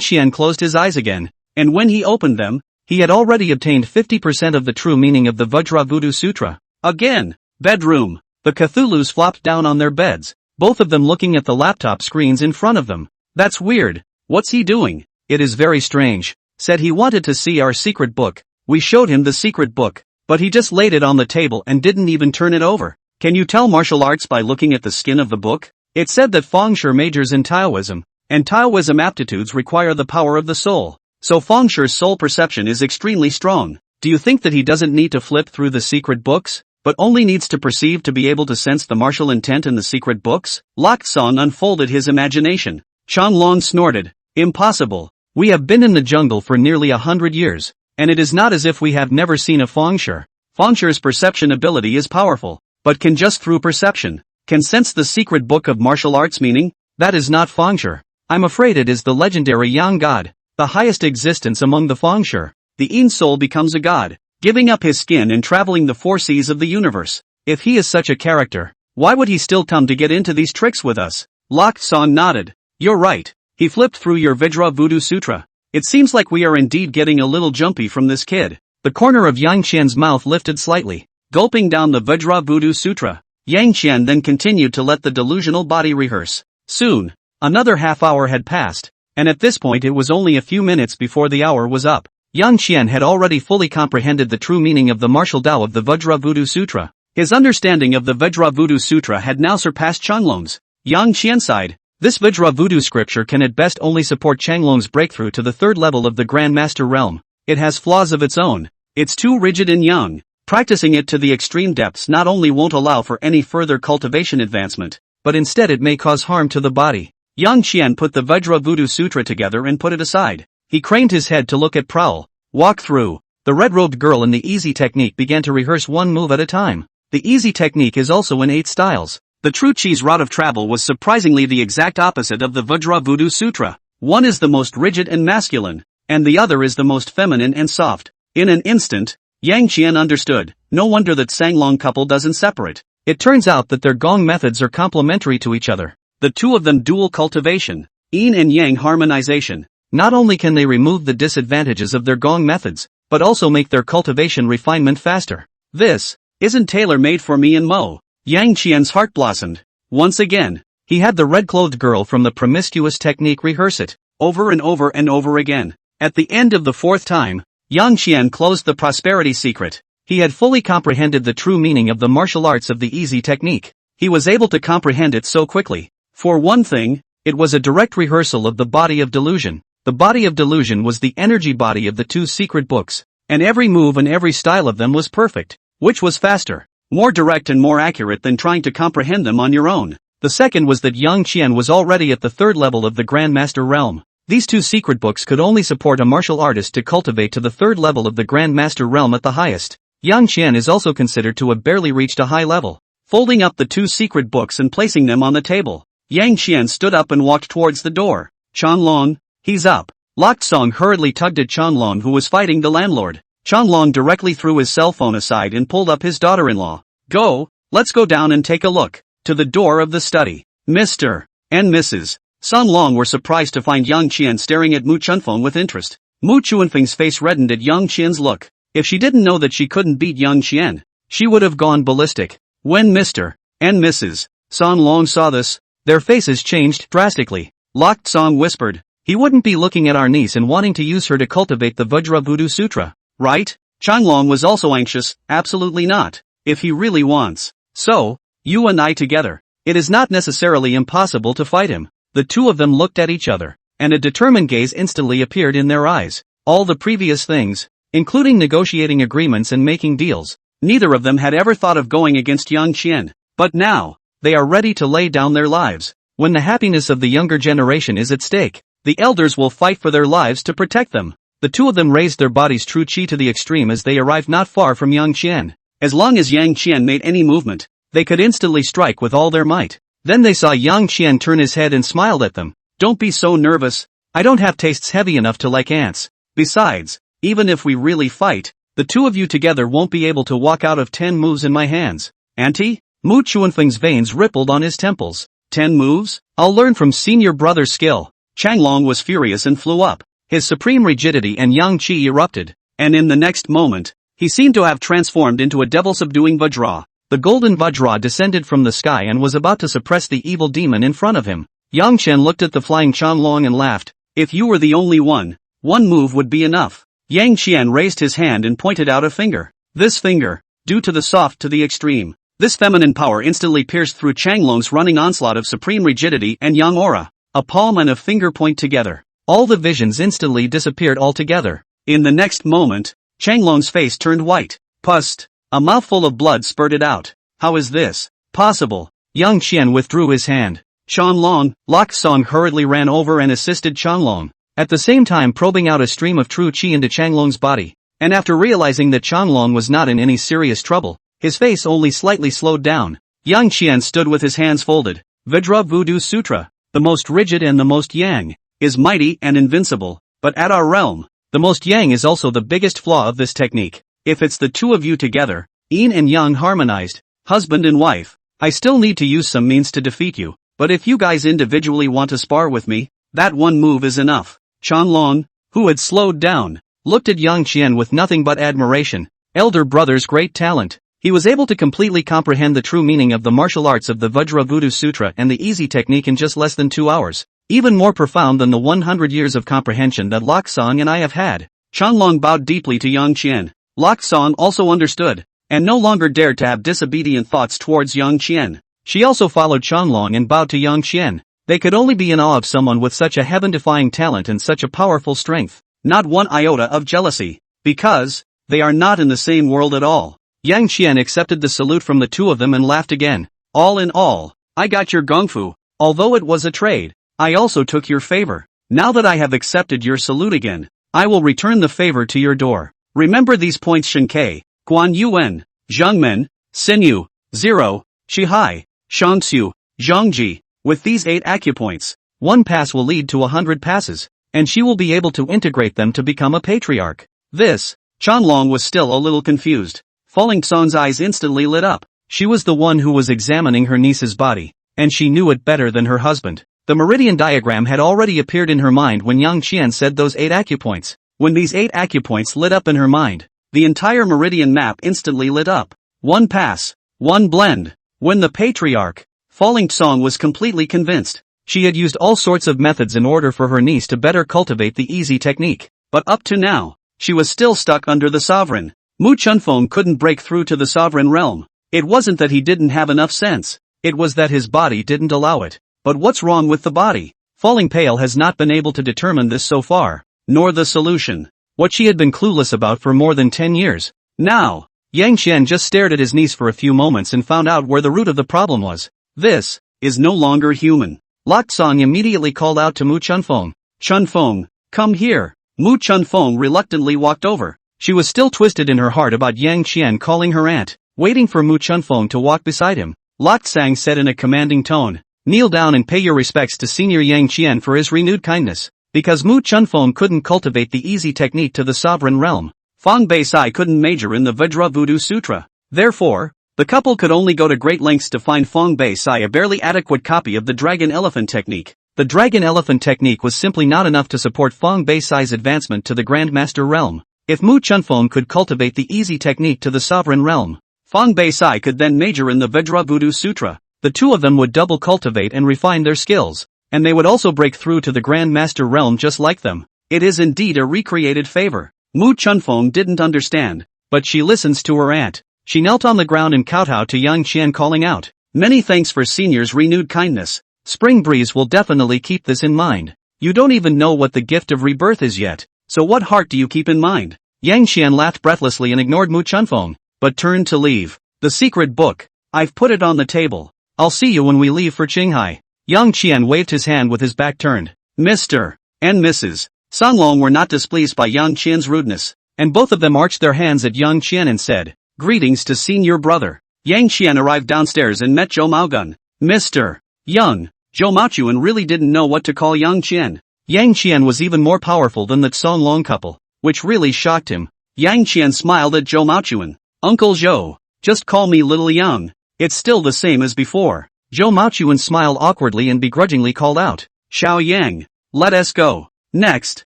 Qian closed his eyes again, and when he opened them, he had already obtained 50% of the true meaning of the Vajra Voodoo Sutra. Again. Bedroom. The Cthulhus flopped down on their beds, both of them looking at the laptop screens in front of them. That's weird. What's he doing? It is very strange. Said he wanted to see our secret book. We showed him the secret book, but he just laid it on the table and didn't even turn it over. Can you tell martial arts by looking at the skin of the book? It said that Feng Shui majors in Taoism, and Taoism aptitudes require the power of the soul. So Feng Shui's soul perception is extremely strong. Do you think that he doesn't need to flip through the secret books? but only needs to perceive to be able to sense the martial intent in the secret books? Lok Song unfolded his imagination. Changlong snorted. Impossible. We have been in the jungle for nearly 100 years, and it is not as if we have never seen a Fengsher. Fengsher's perception ability is powerful, but can just through perception, can sense the secret book of martial arts meaning? That is not Fengsher. I'm afraid it is the legendary Yang God, the highest existence among the Fengsher. The Yin soul becomes a god, giving up his skin and traveling the four seas of the universe. If he is such a character, why would he still come to get into these tricks with us? Lok Song nodded. You're right. He flipped through your Vajra Voodoo Sutra. It seems like we are indeed getting a little jumpy from this kid. The corner of Yang Qian's mouth lifted slightly, gulping down the Vajra Voodoo Sutra. Yang Qian then continued to let the delusional body rehearse. Soon, another half hour had passed, and at this point it was only a few minutes before the hour was up. Yang Qian had already fully comprehended the true meaning of the martial Tao of the Vajra Voodoo Sutra. His understanding of the Vajra Voodoo Sutra had now surpassed Changlong's. Yang Qian sighed. This Vajra Voodoo scripture can at best only support Changlong's breakthrough to the third level of the Grand Master realm. It has flaws of its own. It's too rigid and young. Practicing it to the extreme depths not only won't allow for any further cultivation advancement, but instead it may cause harm to the body. Yang Qian put the Vajra Voodoo Sutra together and put it aside. He craned his head to look at Prowl. Walk through. The red-robed girl in the easy technique began to rehearse one move at a time. The easy technique is also in 8 styles. The true Chi's route of travel was surprisingly the exact opposite of the Vajra Voodoo Sutra. One is the most rigid and masculine, and the other is the most feminine and soft. In an instant, Yang Qian understood. No wonder that Sanglong couple doesn't separate. It turns out that their gong methods are complementary to each other. The two of them dual cultivation, yin and yang harmonization. Not only can they remove the disadvantages of their gong methods, but also make their cultivation refinement faster. This isn't tailor-made for me and Mo. Yang Qian's heart blossomed. Once again, he had the red-clothed girl from the promiscuous technique rehearse it, over and over and over again. At the end of the 4th time, Yang Qian closed the prosperity secret. He had fully comprehended the true meaning of the martial arts of the easy technique. He was able to comprehend it so quickly. For one thing, it was a direct rehearsal of the body of delusion. The body of delusion was the energy body of the 2 secret books, and every move and every style of them was perfect. Which was faster, more direct and more accurate than trying to comprehend them on your own. The second was that Yang Qian was already at the 3rd level of the Grand Master realm. These 2 secret books could only support a martial artist to cultivate to the 3rd level of the Grand Master realm at the highest. Yang Qian is also considered to have barely reached a high level. Folding up the 2 secret books and placing them on the table, Yang Qian stood up and walked towards the door. Changlong, he's up. Lok Song hurriedly tugged at Changlong, who was fighting the landlord. Changlong directly threw his cell phone aside and pulled up his daughter-in-law. Go, let's go down and take a look. To the door of the study. Mr. and Mrs. Sun Long were surprised to find Yang Qian staring at Mu Chunfeng with interest. Mu Chuanfeng's face reddened at Yang Qian's look. If she didn't know that she couldn't beat Yang Qian, she would have gone ballistic. When Mr. and Mrs. Sun Long saw this, their faces changed drastically. Lok Song whispered, he wouldn't be looking at our niece and wanting to use her to cultivate the Vajra Voodoo Sutra, right? Changlong was also anxious. Absolutely not. If he really wants. So, you and I together. It is not necessarily impossible to fight him. The two of them looked at each other, and a determined gaze instantly appeared in their eyes. All the previous things, including negotiating agreements and making deals, neither of them had ever thought of going against Yang Qian. But now, they are ready to lay down their lives. When the happiness of the younger generation is at stake, the elders will fight for their lives to protect them. The two of them raised their body's true chi to the extreme as they arrived not far from Yang Qian. As long as Yang Qian made any movement, they could instantly strike with all their might. Then they saw Yang Qian turn his head and smiled at them. Don't be so nervous. I don't have tastes heavy enough to like ants. Besides, even if we really fight, the two of you together won't be able to walk out of 10 moves in my hands. Auntie? Mu Chuanfeng's veins rippled on his temples. 10 moves? I'll learn from senior brother's skill. Changlong was furious and flew up. His supreme rigidity and yang qi erupted, and in the next moment, he seemed to have transformed into a devil-subduing Vajra. The golden Vajra descended from the sky and was about to suppress the evil demon in front of him. Yang Chen looked at the flying Changlong and laughed. If you were the only one move would be enough. Yang Qian raised his hand and pointed out a finger. This finger, due to the soft to the extreme, this feminine power instantly pierced through Changlong's running onslaught of supreme rigidity and yang aura. A palm and a finger point together. All the visions instantly disappeared altogether. In the next moment, Changlong's face turned white. Pust. A mouthful of blood spurted out. How is this possible? Yang Qian withdrew his hand. Changlong, Lok Song hurriedly ran over and assisted Changlong, at the same time probing out a stream of true qi into Changlong's body. And after realizing that Changlong was not in any serious trouble, his face only slightly slowed down. Yang Qian stood with his hands folded. Vajra Voodoo Sutra, the most rigid and the most yang, is mighty and invincible, but at our realm, the most yang is also the biggest flaw of this technique. If it's the two of you together, yin and yang harmonized, husband and wife, I still need to use some means to defeat you, but if you guys individually want to spar with me, that one move is enough. Changlong, who had slowed down, looked at Yang Qian with nothing but admiration. Elder brother's great talent. He was able to completely comprehend the true meaning of the martial arts of the Vajra Voodoo Sutra and the easy technique in just less than 2 hours, even more profound than the 100 years of comprehension that Lok Song and I have had. Changlong bowed deeply to Yang Qian. Lok Song also understood, and no longer dared to have disobedient thoughts towards Yang Qian. She also followed Changlong and bowed to Yang Qian. They could only be in awe of someone with such a heaven-defying talent and such a powerful strength. Not one iota of jealousy, because they are not in the same world at all. Yang Qian accepted the salute from the two of them and laughed again. All in all, I got your gongfu. Although it was a trade, I also took your favor. Now that I have accepted your salute again, I will return the favor to your door. Remember these points: Shenkai, Guan Yuan, Zhengmen, Sinyu, 0, Shihai, Shangxiu, Zhangji. With these 8 acupoints, 1 pass will lead to 100 passes, and she will be able to integrate them to become a patriarch. This, Changlong was still a little confused. Falling Song's eyes instantly lit up. She was the one who was examining her niece's body, and she knew it better than her husband. The meridian diagram had already appeared in her mind when Yang Qian said those 8 acupoints. When these 8 acupoints lit up in her mind, the entire meridian map instantly lit up. 1 pass, 1 blend. When the patriarch, Falling Song was completely convinced. She had used all sorts of methods in order for her niece to better cultivate the easy technique. But up to now, she was still stuck under the sovereign. Mu Chunfeng couldn't break through to the sovereign realm. It wasn't that he didn't have enough sense. It was that his body didn't allow it. But what's wrong with the body? Falling Pale has not been able to determine this so far, nor the solution. What she had been clueless about for more than 10 years. Now, Yang Qian just stared at his niece for a few moments and found out where the root of the problem was. This is no longer human. Lok Song immediately called out to Mu Chunfeng. Chunfeng, come here. Mu Chunfeng reluctantly walked over. She was still twisted in her heart about Yang Qian calling her aunt. Waiting for Mu Chunfeng to walk beside him, Lok Sang said in a commanding tone, kneel down and pay your respects to Senior Yang Qian for his renewed kindness. Because Mu Chunfeng couldn't cultivate the easy technique to the sovereign realm, Fang Bei Sai couldn't major in the Vajra Voodoo Sutra. Therefore, the couple could only go to great lengths to find Fang Bei Sai a barely adequate copy of the Dragon Elephant technique. The Dragon Elephant technique was simply not enough to support Fang Bei Sai's advancement to the Grandmaster realm. If Mu Chunfeng could cultivate the easy technique to the sovereign realm, Fang Bei Sai could then major in the Vajra Voodoo Sutra. The two of them would double cultivate and refine their skills, and they would also break through to the Grandmaster realm just like them. It is indeed a recreated favor. Mu Chunfeng didn't understand, but she listens to her aunt. She knelt on the ground and kowtowed to Yang Qian calling out, many thanks for Senior's renewed kindness. Spring Breeze will definitely keep this in mind. You don't even know what the gift of rebirth is yet, so what heart do you keep in mind? Yang Qian laughed breathlessly and ignored Mu Chunfeng, but turned to leave. The secret book. I've put it on the table. I'll see you when we leave for Qinghai. Yang Qian waved his hand with his back turned. Mr. and Mrs. Songlong were not displeased by Yang Qian's rudeness, and both of them arched their hands at Yang Qian and said, greetings to senior brother. Yang Qian arrived downstairs and met Zhou Maogun. Mr. Young. Zhou Maochuan really didn't know what to call Yang Qian. Yang Qian was even more powerful than that Songlong couple, which really shocked him. Yang Qian smiled at Zhou Maochuan. Uncle Zhou, just call me Little Yang. It's still the same as before. Zhou Maochuan smiled awkwardly and begrudgingly called out, Xiao Yang, let us go. Next,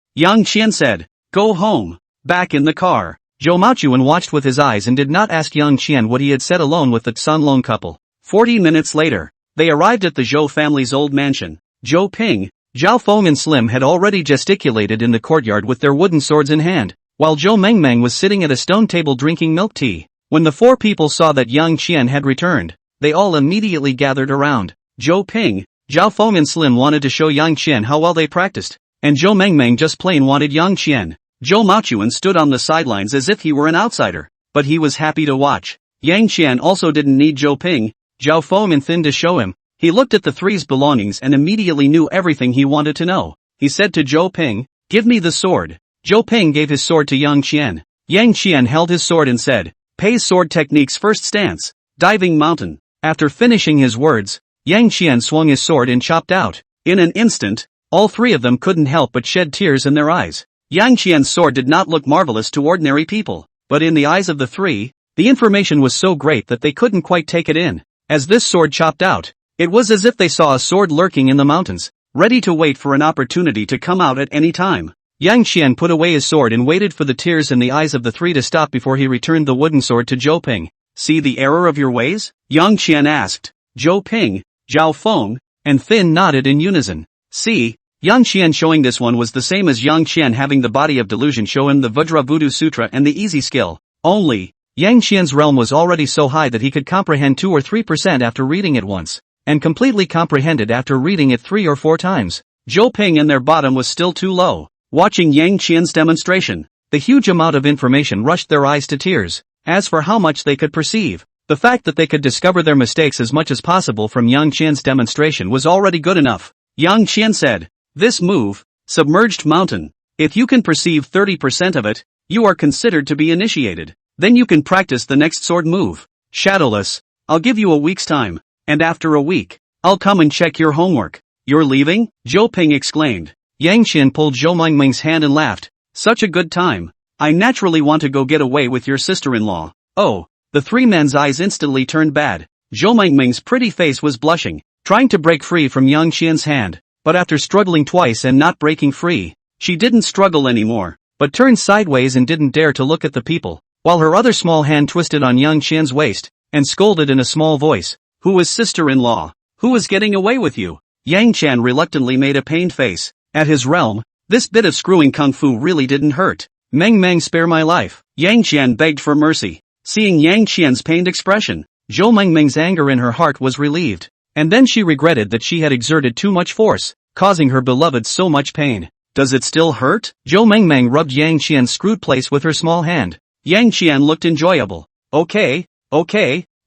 Yang Qian said, go home. Back in the car. Zhou Maochuan watched with his eyes and did not ask Yang Qian what he had said alone with the Songlong couple. 40 minutes later, they arrived at the Zhou family's old mansion. Zhou Ping, Zhao Feng and Slim had already gesticulated in the courtyard with their wooden swords in hand, while Zhou Mengmeng was sitting at a stone table drinking milk tea. When the 4 people saw that Yang Qian had returned, they all immediately gathered around. Zhou Ping, Zhao Feng and Slim wanted to show Yang Qian how well they practiced, and Zhou Mengmeng just plain wanted Yang Qian. Zhou Maochuan stood on the sidelines as if he were an outsider. but he was happy to watch. Yang Qian also didn't need Zhou Ping, Zhao Feng and Thin to show him. He looked at the three's belongings and immediately knew everything he wanted to know. He said to Zhou Ping, "Give me the sword." Zhou Ping gave his sword to Yang Qian. Yang Qian held his sword and said, "Pei's sword technique's first stance, diving mountain." After finishing his words, Yang Qian swung his sword and chopped out. In an instant, all three of them couldn't help but shed tears in their eyes. Yang Qian's sword did not look marvelous to ordinary people, but in the eyes of the three, the information was so great that they couldn't quite take it in. As this sword chopped out, it was as if they saw a sword lurking in the mountains, ready to wait for an opportunity to come out at any time. Yang Qian put away his sword and waited for the tears in the eyes of the three to stop before he returned the wooden sword to Zhou Ping. "See the error of your ways?" Yang Qian asked. Zhou Ping, Zhao Feng, and Thin nodded in unison. "See," Yang Qian showing this one was the same as Yang Qian having the body of delusion show him the Vajra Voodoo Sutra and the easy skill. Only, Yang Qian's realm was already so high that he could comprehend 2 or 3% after reading it once, and completely comprehended after reading it 3 or 4 times. Zhou Ping and their bottom was still too low. Watching Yang Qian's demonstration, the huge amount of information rushed their eyes to tears. As for how much they could perceive, the fact that they could discover their mistakes as much as possible from Yang Qian's demonstration was already good enough. Yang Qian said, "This move, submerged mountain, if you can perceive 30% of it, you are considered to be initiated. Then you can practice the next sword move, shadowless. I'll give you a week's time, and after a week, I'll come and check your homework." "You're leaving?" Zhou Ping exclaimed. Yang Qian pulled Zhou Mingming's hand and laughed. "Such a good time. I naturally want to go get away with your sister-in-law." Oh, the three men's eyes instantly turned bad. Zhou Mingming's pretty face was blushing, trying to break free from Yang Qian's hand, but after struggling twice and not breaking free, she didn't struggle anymore, but turned sideways and didn't dare to look at the people, while her other small hand twisted on Yang Qian's waist, and scolded in a small voice, "Who is sister-in-law? Who is getting away with you?" Yang Qian reluctantly made a pained face. At his realm, this bit of screwing kung fu really didn't hurt. "Meng, spare my life." Yang Qian begged for mercy. Seeing Yang Qian's pained expression, Zhou Mingming's anger in her heart was relieved. And then she regretted that she had exerted too much force, causing her beloved so much pain. "Does it still hurt?" Zhou Mingming rubbed Yang Qian's screwed place with her small hand. Yang Qian looked enjoyable. Okay,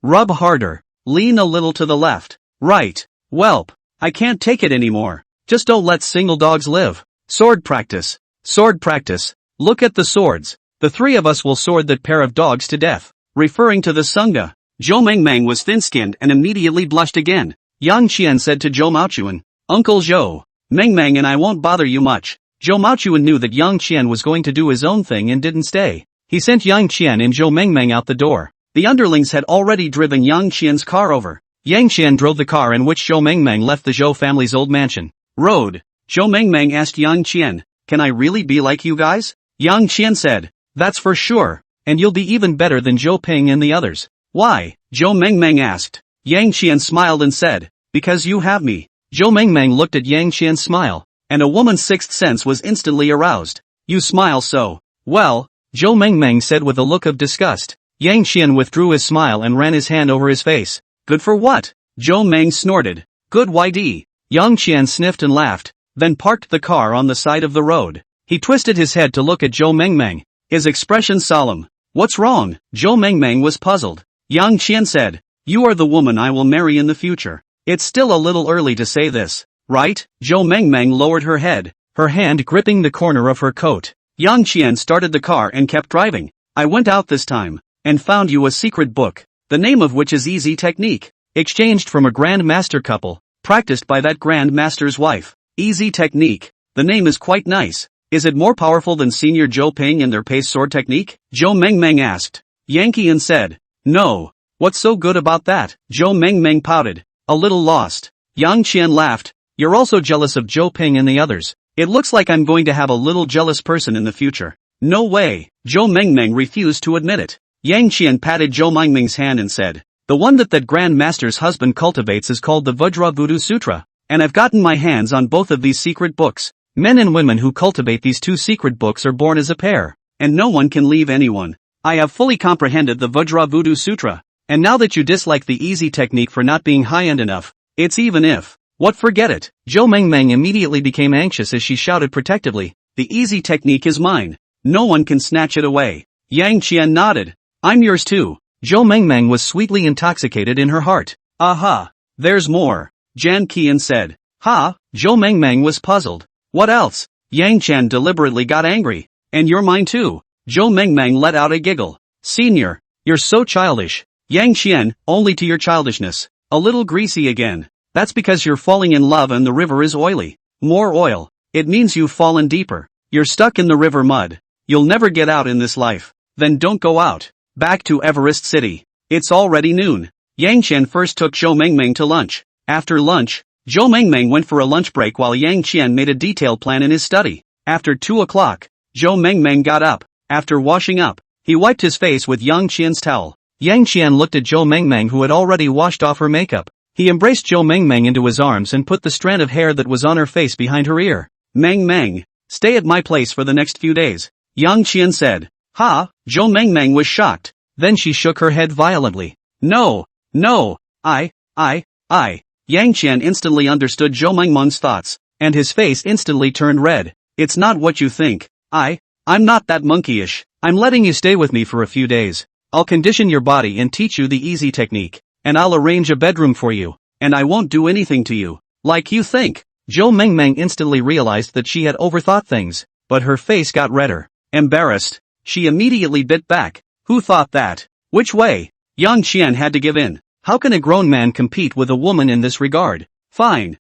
rub harder. Lean a little to the left. Right. Whelp. I can't take it anymore. Just don't let single dogs live. Sword practice. Sword practice. Look at the swords. The three of us will sword that pair of dogs to death. Referring to the Sangha. Zhou Mingming was thin-skinned and immediately blushed again. Yang Qian said to Zhou Maochuan, "Uncle Zhou, Mingming and I won't bother you much." Zhou Maochuan knew that Yang Qian was going to do his own thing and didn't stay. He sent Yang Qian and Zhou Mingming out the door. The underlings had already driven Yang Qian's car over. Yang Qian drove the car in which Zhou Mingming left the Zhou family's old mansion. Road. Zhou Mingming asked Yang Qian, "Can I really be like you guys?" Yang Qian said, "That's for sure, and you'll be even better than Zhou Ping and the others." "Why?" Zhou Mingming asked. Yang Qian smiled and said, "Because you have me." Zhou Mingming looked at Yang Qian's smile, and a woman's sixth sense was instantly aroused. "You smile so well," Zhou Mingming said with a look of disgust. Yang Qian withdrew his smile and ran his hand over his face. "Good for what?" Zhou Ming snorted. "Good YD. Yang Qian sniffed and laughed, then parked the car on the side of the road. He twisted his head to look at Zhou Mingming, his expression solemn. "What's wrong?" Zhou Mingming was puzzled. Yang Qian said, "You are the woman I will marry in the future. It's still a little early to say this, right?" Zhou Mingming lowered her head, her hand gripping the corner of her coat. Yang Qian started the car and kept driving. "I went out this time, and found you a secret book, the name of which is Easy Technique, exchanged from a Grand Master couple, practiced by that Grand Master's wife. Easy Technique, the name is quite nice. Is it more powerful than Senior Zhou Ping and their pace sword technique?" Zhou Mingming asked. Yang Qian said, "No. What's so good about that?" Zhou Mingming pouted, a little lost. Yang Qian laughed. "You're also jealous of Zhou Ping and the others. It looks like I'm going to have a little jealous person in the future." "No way." Zhou Mingming refused to admit it. Yang Qian patted Zhou Mingming's hand and said, "The one that Grand Master's husband cultivates is called the Vajra Voodoo Sutra, and I've gotten my hands on both of these secret books. Men and women who cultivate these two secret books are born as a pair, and no one can leave anyone. I have fully comprehended the Vajra Voodoo Sutra, and now that you dislike the Easy Technique for not being high-end enough, it's even if. What, forget it." Zhou Mingming immediately became anxious as she shouted protectively, "The Easy Technique is mine. No one can snatch it away." Yang Qian nodded. I'm yours too. Zhou Mengmeng was sweetly intoxicated in her heart. Aha! There's more, Jan Qian said. Ha! Zhou Mengmeng was puzzled. What else? Yang Qian deliberately got angry. And you're mine too. Zhou Mengmeng let out a giggle. Senior, you're so childish. Yang Qian, only to your childishness. A little greasy again. That's because you're falling in love and the river is oily. More oil. It means you've fallen deeper. You're stuck in the river mud. You'll never get out in this life. Then don't go out. Back to Everest City. It's already noon. Yang Qian first took Zhou Mengmeng to lunch. After lunch, Zhou Mengmeng went for a lunch break while Yang Qian made a detailed plan in his study. After 2 o'clock, Zhou Mengmeng got up. After washing up, he wiped his face with Yang Qian's towel. Yang Qian looked at Zhou Mengmeng, who had already washed off her makeup. He embraced Zhou Mengmeng into his arms and put the strand of hair that was on her face behind her ear. Mengmeng, stay at my place for the next few days, Yang Qian said. Ha! Zhou Mengmeng was shocked. Then she shook her head violently. No, I. Yang Qian instantly understood Zhou Mengmeng's thoughts, and his face instantly turned red. It's not what you think. I'm not that monkeyish. I'm letting you stay with me for a few days. I'll condition your body and teach you the easy technique. And I'll arrange a bedroom for you. And I won't do anything to you. Like you think. Zhou Mengmeng instantly realized that she had overthought things, but her face got redder. Embarrassed, she immediately bit back. Who thought that? Which way? Yang Qian had to give in. How can a grown man compete with a woman in this regard? Fine.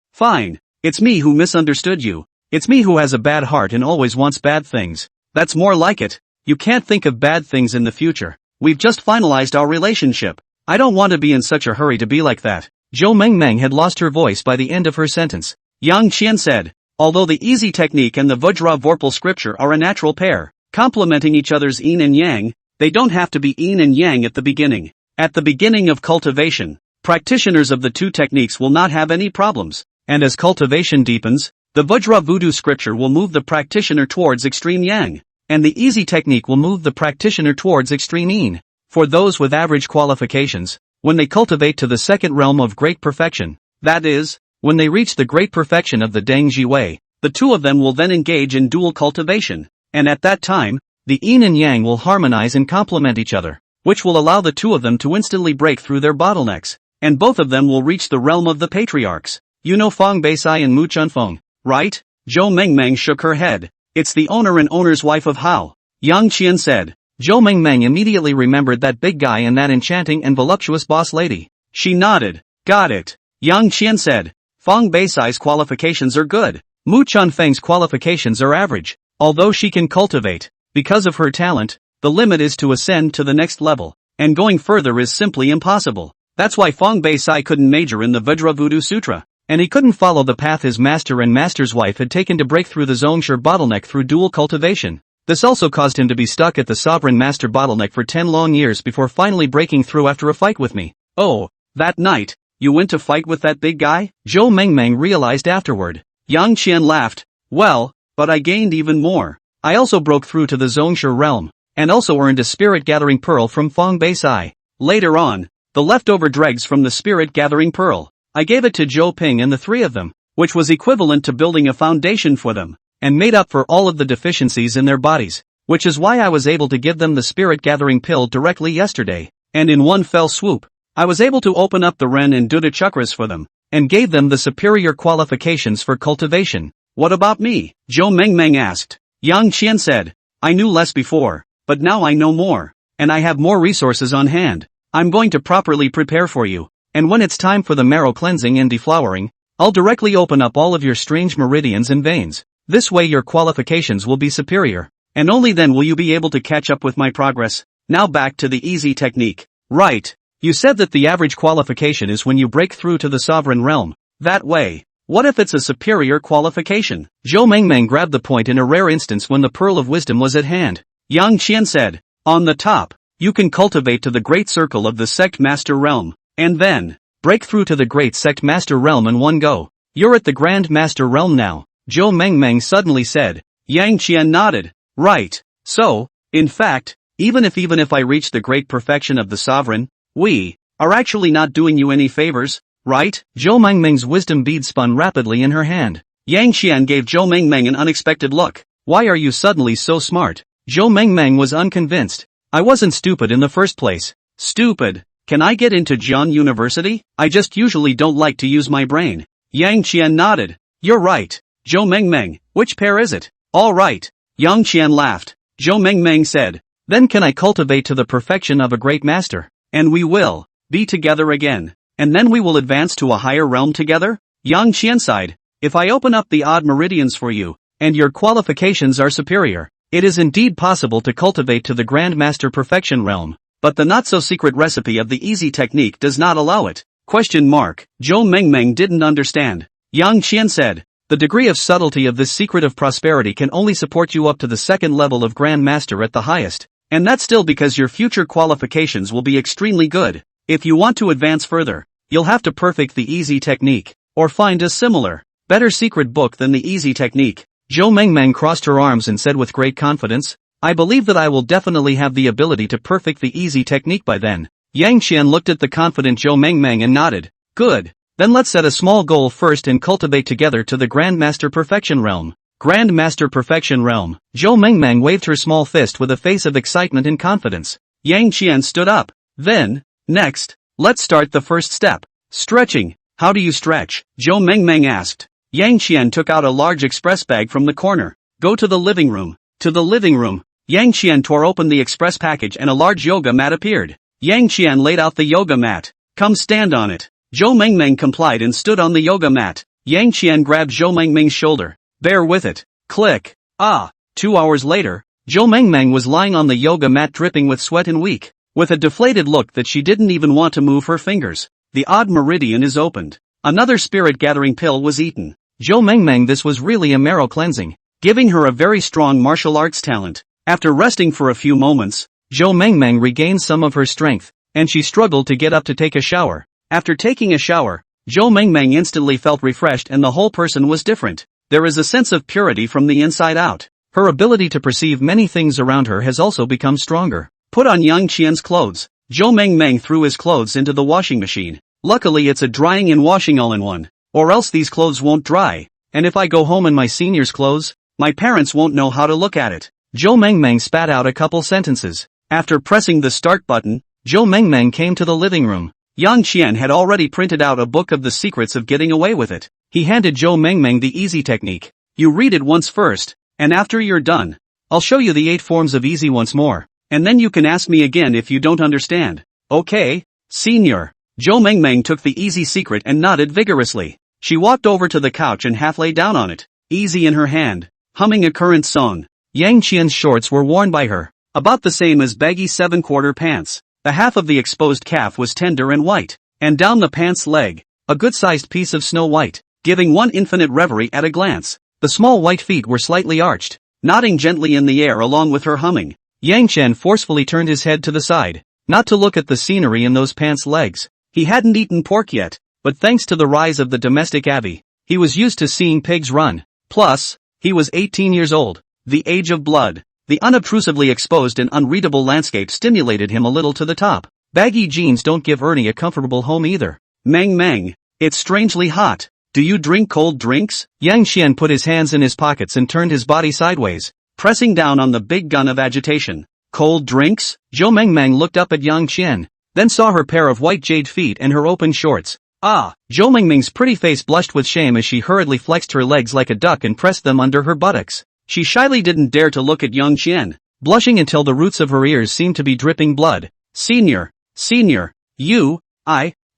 It's me who misunderstood you. It's me who has a bad heart and always wants bad things. That's more like it. You can't think of bad things in the future. We've just finalized our relationship. I don't want to be in such a hurry to be like that. Zhou Mengmeng had lost her voice by the end of her sentence. Yang Qian said, although the easy technique and the Vajra Vorpal scripture are a natural pair, complementing each other's yin and yang, they don't have to be yin and yang at the beginning. At the beginning of cultivation, practitioners of the two techniques will not have any problems. And as cultivation deepens, the Vajra Voodoo scripture will move the practitioner towards extreme yang, and the easy technique will move the practitioner towards extreme yin. For those with average qualifications, when they cultivate to the second realm of great perfection, that is, when they reach the great perfection of the Dengji way, the two of them will then engage in dual cultivation, and at that time, the yin and yang will harmonize and complement each other, which will allow the two of them to instantly break through their bottlenecks, and both of them will reach the realm of the patriarchs. You know Fang Beisai and Mu Chunfeng, right? Zhou Mengmeng shook her head. It's the owner and owner's wife of Hao. Yang Qian said. Zhou Mengmeng immediately remembered that big guy and that enchanting and voluptuous boss lady. She nodded. Got it. Yang Qian said. Fang Beisai's qualifications are good. Mu Chunfeng's qualifications are average. Although she can cultivate, because of her talent, the limit is to ascend to the next level, and going further is simply impossible. That's why Fang Beisai couldn't major in the Vajra Voodoo Sutra. And he couldn't follow the path his master and master's wife had taken to break through the Zhongsher bottleneck through dual cultivation. This also caused him to be stuck at the sovereign master bottleneck for 10 long years before finally breaking through after a fight with me. Oh, that night, you went to fight with that big guy? Zhou Mengmeng realized afterward. Yang Qian laughed. Well, but I gained even more. I also broke through to the Zhongsher realm, and also earned a spirit gathering pearl from Fang Beisai. Later on, the leftover dregs from the spirit gathering pearl, I gave it to Zhou Ping and the three of them, which was equivalent to building a foundation for them, and made up for all of the deficiencies in their bodies, which is why I was able to give them the spirit gathering pill directly yesterday, and in one fell swoop, I was able to open up the Ren and Duda chakras for them, and gave them the superior qualifications for cultivation. What about me? Zhou Mengmeng asked. Yang Qian said, I knew less before, but now I know more, and I have more resources on hand. I'm going to properly prepare for you. And when it's time for the marrow cleansing and deflowering, I'll directly open up all of your strange meridians and veins. This way your qualifications will be superior, and only then will you be able to catch up with my progress. Now back to the easy technique. Right. You said that the average qualification is when you break through to the sovereign realm. That way. What if it's a superior qualification? Zhou Mengmeng grabbed the point in a rare instance when the pearl of wisdom was at hand. Yang Qian said, on the top, you can cultivate to the great circle of the sect master realm. And then, break through to the great sect master realm in one go. You're at the grand master realm now, Zhou Mengmeng suddenly said. Yang Qian nodded. Right. So, in fact, even if I reach the great perfection of the sovereign, we are actually not doing you any favors, right? Zhou Mengmeng's wisdom bead spun rapidly in her hand. Yang Qian gave Zhou Mengmeng an unexpected look. Why are you suddenly so smart? Zhou Mengmeng was unconvinced. I wasn't stupid in the first place. Stupid? Can I get into Jian University? I just usually don't like to use my brain. Yang Qian nodded. You're right. Zhou Mengmeng, which pair is it? All right. Yang Qian laughed. Zhou Mengmeng said. Then can I cultivate to the perfection of a great master? And we will be together again. And then we will advance to a higher realm together? Yang Qian sighed. If I open up the odd meridians for you, and your qualifications are superior, it is indeed possible to cultivate to the Grand Master Perfection realm, but the not-so-secret recipe of the easy technique does not allow it. Zhou Mengmeng didn't understand. Yang Qian said, the degree of subtlety of this secret of prosperity can only support you up to the second level of Grand Master at the highest, and that's still because your future qualifications will be extremely good. If you want to advance further, you'll have to perfect the easy technique, or find a similar, better secret book than the easy technique. Zhou Mengmeng crossed her arms and said with great confidence, I believe that I will definitely have the ability to perfect the easy technique by then. Yang Qian looked at the confident Zhou Mengmeng and nodded. Good. Then let's set a small goal first and cultivate together to the Grand Master Perfection realm. Grand Master Perfection realm. Zhou Mengmeng waved her small fist with a face of excitement and confidence. Yang Qian stood up. Then, next, let's start the first step. Stretching. How do you stretch? Zhou Mengmeng asked. Yang Qian took out a large express bag from the corner. Go to the living room. To the living room. Yang Qian tore open the express package and a large yoga mat appeared. Yang Qian laid out the yoga mat. Come stand on it. Zhou Mengmeng complied and stood on the yoga mat. Yang Qian grabbed Zhou Mengmeng's shoulder. Bear with it. Click. 2 hours later, Zhou Mengmeng was lying on the yoga mat dripping with sweat and weak, with a deflated look that she didn't even want to move her fingers. The odd meridian is opened. Another spirit-gathering pill was eaten. Zhou Mengmeng, this was really a marrow cleansing, giving her a very strong martial arts talent. After resting for a few moments, Zhou Mengmeng regained some of her strength, and she struggled to get up to take a shower. After taking a shower, Zhou Mengmeng instantly felt refreshed and the whole person was different. There is a sense of purity from the inside out. Her ability to perceive many things around her has also become stronger. Put on Yang Qian's clothes. Zhou Mengmeng threw his clothes into the washing machine. Luckily it's a drying and washing all-in-one. Or else these clothes won't dry. And if I go home in my senior's clothes, my parents won't know how to look at it. Zhou Mengmeng spat out a couple sentences. After pressing the start button, Zhou Mengmeng came to the living room. Yang Qian had already printed out a book of the secrets of getting away with it. He handed Zhou Mengmeng the easy technique. You read it once first, and after you're done, I'll show you the 8 forms of easy once more, and then you can ask me again if you don't understand. Okay, senior. Zhou Mengmeng took the easy secret and nodded vigorously. She walked over to the couch and half lay down on it, easy in her hand, humming a current song. Yang Qian's shorts were worn by her, about the same as baggy 7/4 pants. The half of the exposed calf was tender and white, and down the pants leg, a good-sized piece of snow white, giving one infinite reverie at a glance. The small white feet were slightly arched, nodding gently in the air along with her humming. Yang Qian forcefully turned his head to the side, not to look at the scenery in those pants legs. He hadn't eaten pork yet, but thanks to the rise of the domestic abbey, he was used to seeing pigs run. Plus, he was 18 years old, the age of blood. The unobtrusively exposed and unreadable landscape stimulated him a little to the top. Baggy jeans don't give Ernie a comfortable home either. Meng, it's strangely hot. Do you drink cold drinks? Yang Qian put his hands in his pockets and turned his body sideways, pressing down on the big gun of agitation. Cold drinks? Zhou Mengmeng looked up at Yang Qian, then saw her pair of white jade feet and her open shorts. Zhou Mengmeng's pretty face blushed with shame as she hurriedly flexed her legs like a duck and pressed them under her buttocks. She shyly didn't dare to look at Yang Qian, blushing until the roots of her ears seemed to be dripping blood. Senior,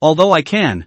although I can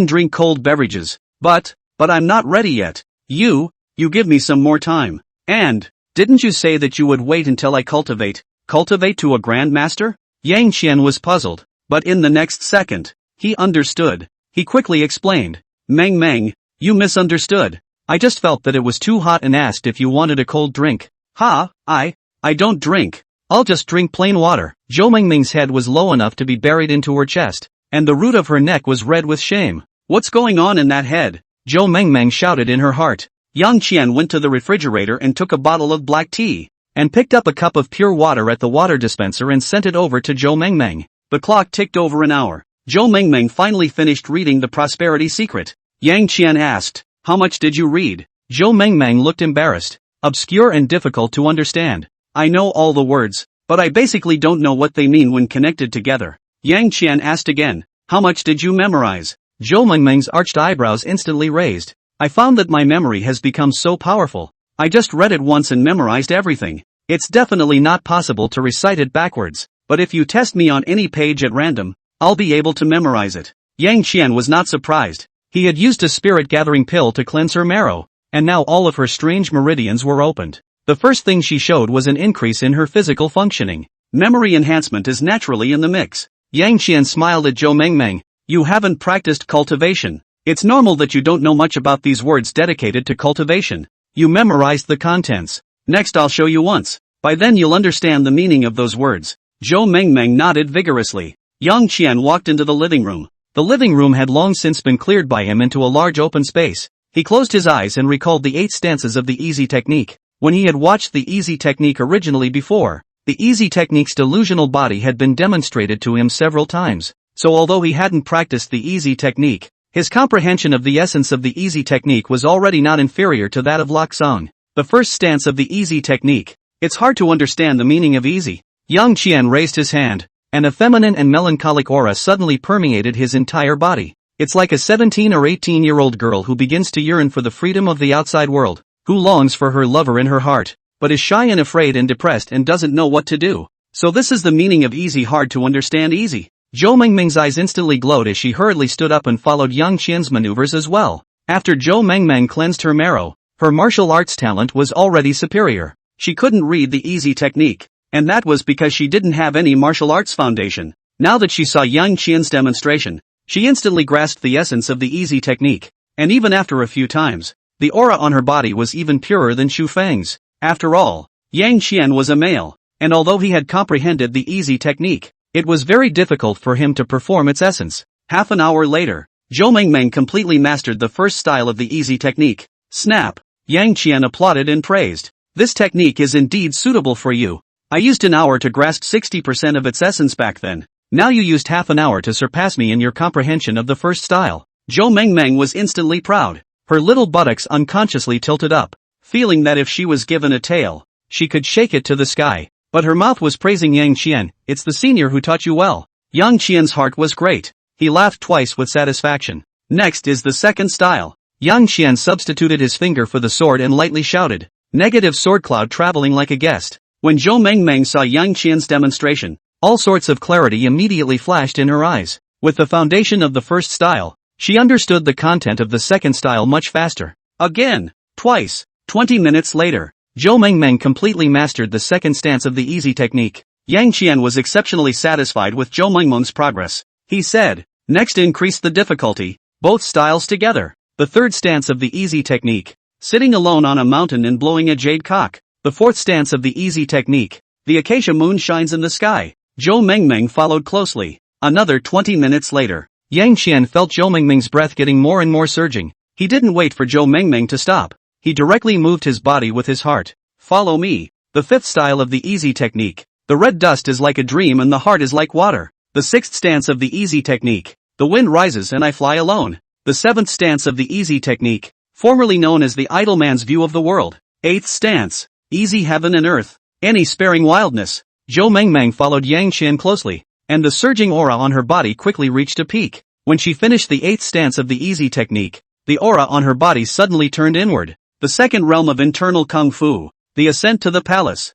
drink cold beverages, but I'm not ready yet. You give me some more time. And, didn't you say that you would wait until I cultivate to a grandmaster? Yang Qian was puzzled, but in the next second, he understood. He quickly explained. Meng, you misunderstood. I just felt that it was too hot and asked if you wanted a cold drink. I don't drink. I'll just drink plain water. Zhou Mengmeng's head was low enough to be buried into her chest, and the root of her neck was red with shame. What's going on in that head? Zhou Mengmeng shouted in her heart. Yang Qian went to the refrigerator and took a bottle of black tea, and picked up a cup of pure water at the water dispenser and sent it over to Zhou Mengmeng. The clock ticked over an hour. Zhou Mengmeng finally finished reading The Prosperity Secret. Yang Qian asked, how much did you read? Zhou Mengmeng looked embarrassed. Obscure and difficult to understand. I know all the words, but I basically don't know what they mean when connected together. Yang Qian asked again, how much did you memorize? Zhou Mengmeng's arched eyebrows instantly raised. I found that my memory has become so powerful. I just read it once and memorized everything. It's definitely not possible to recite it backwards, but if you test me on any page at random, I'll be able to memorize it. Yang Qian was not surprised. He had used a spirit-gathering pill to cleanse her marrow, and now all of her strange meridians were opened. The first thing she showed was an increase in her physical functioning. Memory enhancement is naturally in the mix. Yang Qian smiled at Zhou Mengmeng. You haven't practiced cultivation. It's normal that you don't know much about these words dedicated to cultivation. You memorized the contents. Next I'll show you once. By then you'll understand the meaning of those words. Zhou Mengmeng nodded vigorously. Yang Qian walked into the living room. The living room had long since been cleared by him into a large open space. He closed his eyes and recalled the 8 stances of the easy technique. When he had watched the easy technique originally before, the easy technique's delusional body had been demonstrated to him several times. So although he hadn't practiced the easy technique, his comprehension of the essence of the easy technique was already not inferior to that of Lok Song. The first stance of the easy technique. It's hard to understand the meaning of easy. Yang Qian raised his hand, and a feminine and melancholic aura suddenly permeated his entire body. It's like a 17 or 18-year-old girl who begins to yearn for the freedom of the outside world, who longs for her lover in her heart, but is shy and afraid and depressed and doesn't know what to do. So this is the meaning of easy, hard to understand easy. Zhou Mengmeng's eyes instantly glowed as she hurriedly stood up and followed Yang Qian's maneuvers as well. After Zhou Mengmeng cleansed her marrow, her martial arts talent was already superior. She couldn't read the easy technique, and that was because she didn't have any martial arts foundation. Now that she saw Yang Qian's demonstration, she instantly grasped the essence of the easy technique, and even after a few times, the aura on her body was even purer than Xu Feng's. After all, Yang Qian was a male, and although he had comprehended the easy technique, it was very difficult for him to perform its essence. Half an hour later, Zhou Mengmeng completely mastered the first style of the easy technique. Snap! Yang Qian applauded and praised. This technique is indeed suitable for you. I used an hour to grasp 60% of its essence back then. Now you used half an hour to surpass me in your comprehension of the first style. Zhou Mengmeng was instantly proud. Her little buttocks unconsciously tilted up, feeling that if she was given a tail, she could shake it to the sky. But her mouth was praising Yang Qian. It's the senior who taught you well. Yang Qian's heart was great. He laughed twice with satisfaction. Next is the second style. Yang Qian substituted his finger for the sword and lightly shouted, "Negative sword cloud traveling like a guest." When Zhou Mengmeng saw Yang Qian's demonstration, all sorts of clarity immediately flashed in her eyes. With the foundation of the first style, she understood the content of the second style much faster. Again, twice. 20 minutes later, Zhou Mengmeng completely mastered the second stance of the easy technique. Yang Qian was exceptionally satisfied with Zhou Mengmeng's progress. He said, "Next increase the difficulty, both styles together." The third stance of the easy technique, sitting alone on a mountain and blowing a jade cock. The fourth stance of the easy technique, the acacia moon shines in the sky. Zhou Mengmeng followed closely. Another 20 minutes later, Yang Qian felt Zhou Mengmeng's breath getting more and more surging. He didn't wait for Zhou Mengmeng to stop. He directly moved his body with his heart. Follow me. The fifth style of the easy technique. The red dust is like a dream and the heart is like water. The sixth stance of the easy technique. The wind rises and I fly alone. The seventh stance of the easy technique, formerly known as the idle man's view of the world. Eighth stance. Easy heaven and earth. Any sparing wildness. Zhou Mengmeng followed Yang Qian closely, and the surging aura on her body quickly reached a peak. When she finished the eighth stance of the easy technique, the aura on her body suddenly turned inward. The second realm of internal kung fu. The ascent to the palace.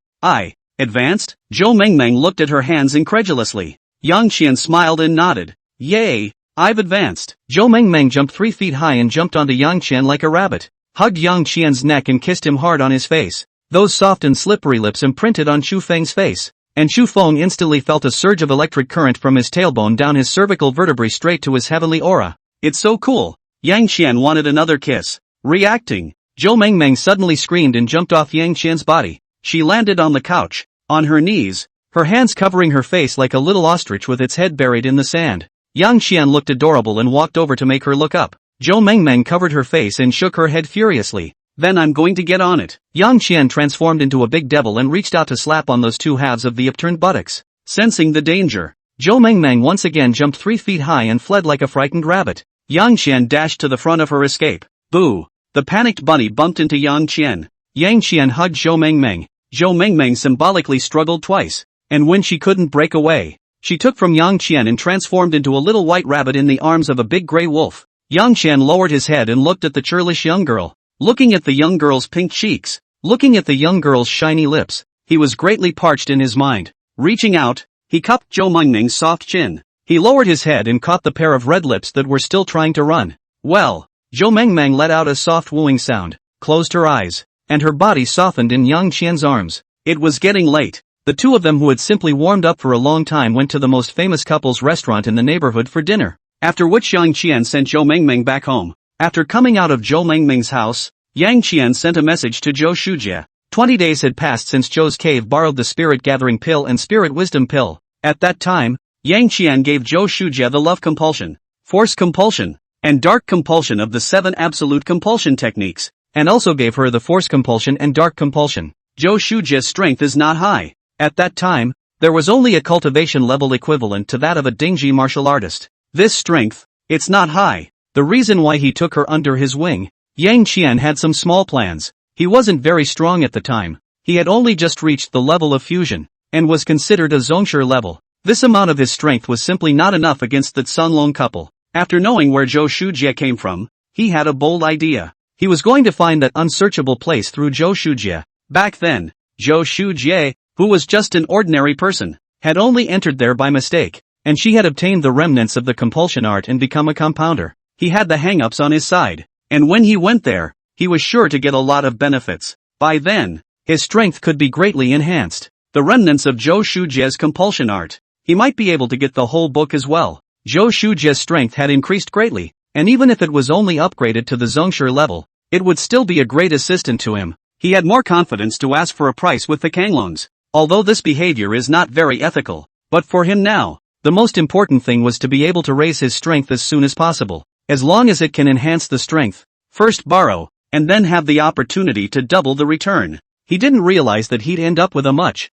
Advanced? Zhou Mengmeng looked at her hands incredulously. Yang Qian smiled and nodded. Yay, I've advanced. Zhou Mengmeng jumped 3 feet high and jumped onto Yang Qian like a rabbit, hugged Yang Qian's neck and kissed him hard on his face. Those soft and slippery lips imprinted on Xu Feng's face, and Xu Feng instantly felt a surge of electric current from his tailbone down his cervical vertebrae straight to his heavenly aura. It's so cool. Yang Qian wanted another kiss. Reacting, Zhou Mengmeng suddenly screamed and jumped off Yang Qian's body. She landed on the couch, on her knees, her hands covering her face like a little ostrich with its head buried in the sand. Yang Qian looked adorable and walked over to make her look up. Zhou Mengmeng covered her face and shook her head furiously. Then I'm going to get on it. Yang Qian transformed into a big devil and reached out to slap on those two halves of the upturned buttocks. Sensing the danger, Zhou Mengmeng once again jumped 3 feet high and fled like a frightened rabbit. Yang Qian dashed to the front of her escape. Boo! The panicked bunny bumped into Yang Qian. Yang Qian hugged Zhou Mengmeng. Zhou Mengmeng symbolically struggled twice. and when she couldn't break away, she took from Yang Qian and transformed into a little white rabbit in the arms of a big gray wolf. Yang Qian lowered his head and looked at the churlish young girl. Looking at the young girl's pink cheeks, looking at the young girl's shiny lips, he was greatly parched in his mind. Reaching out, he cupped Zhou Mengming's soft chin. He lowered his head and caught the pair of red lips that were still trying to run. Well, Zhou Mengming let out a soft wooing sound, closed her eyes, and her body softened in Yang Qian's arms. It was getting late. The two of them who had simply warmed up for a long time went to the most famous couple's restaurant in the neighborhood for dinner, after which Yang Qian sent Zhou Mengming back home. After coming out of Zhou Mengming's house, Yang Qian sent a message to Zhou Shujie. 20 days had passed since Zhou's cave borrowed the spirit gathering pill and spirit wisdom pill. At that time, Yang Qian gave Zhou Shujie the love compulsion, force compulsion, and dark compulsion of the 7 absolute compulsion techniques, and also gave her the force compulsion and dark compulsion. Zhou Shujie's strength is not high. At that time, there was only a cultivation level equivalent to that of a Dingji martial artist. This strength, it's not high. The reason why he took her under his wing. Yang Qian had some small plans. He wasn't very strong at the time. He had only just reached the level of fusion, and was considered a Zongshi level. This amount of his strength was simply not enough against that Sunlong couple. After knowing where Zhou Shujie came from, he had a bold idea. He was going to find that unsearchable place through Zhou Shujie. Back then, Zhou Shujie, who was just an ordinary person, had only entered there by mistake, and she had obtained the remnants of the compulsion art and become a compounder. He had the hang-ups on his side, and when he went there, he was sure to get a lot of benefits. By then, his strength could be greatly enhanced. The remnants of Zhou Shujie's compulsion art, he might be able to get the whole book as well. Zhou Shujie's strength had increased greatly, and even if it was only upgraded to the Zongshi level, it would still be a great assistant to him. He had more confidence to ask for a price with the Kanglongs. Although this behavior is not very ethical, but for him now, the most important thing was to be able to raise his strength as soon as possible. As long as it can enhance the strength, first borrow, and then have the opportunity to double the return. He didn't realize that he'd end up with a much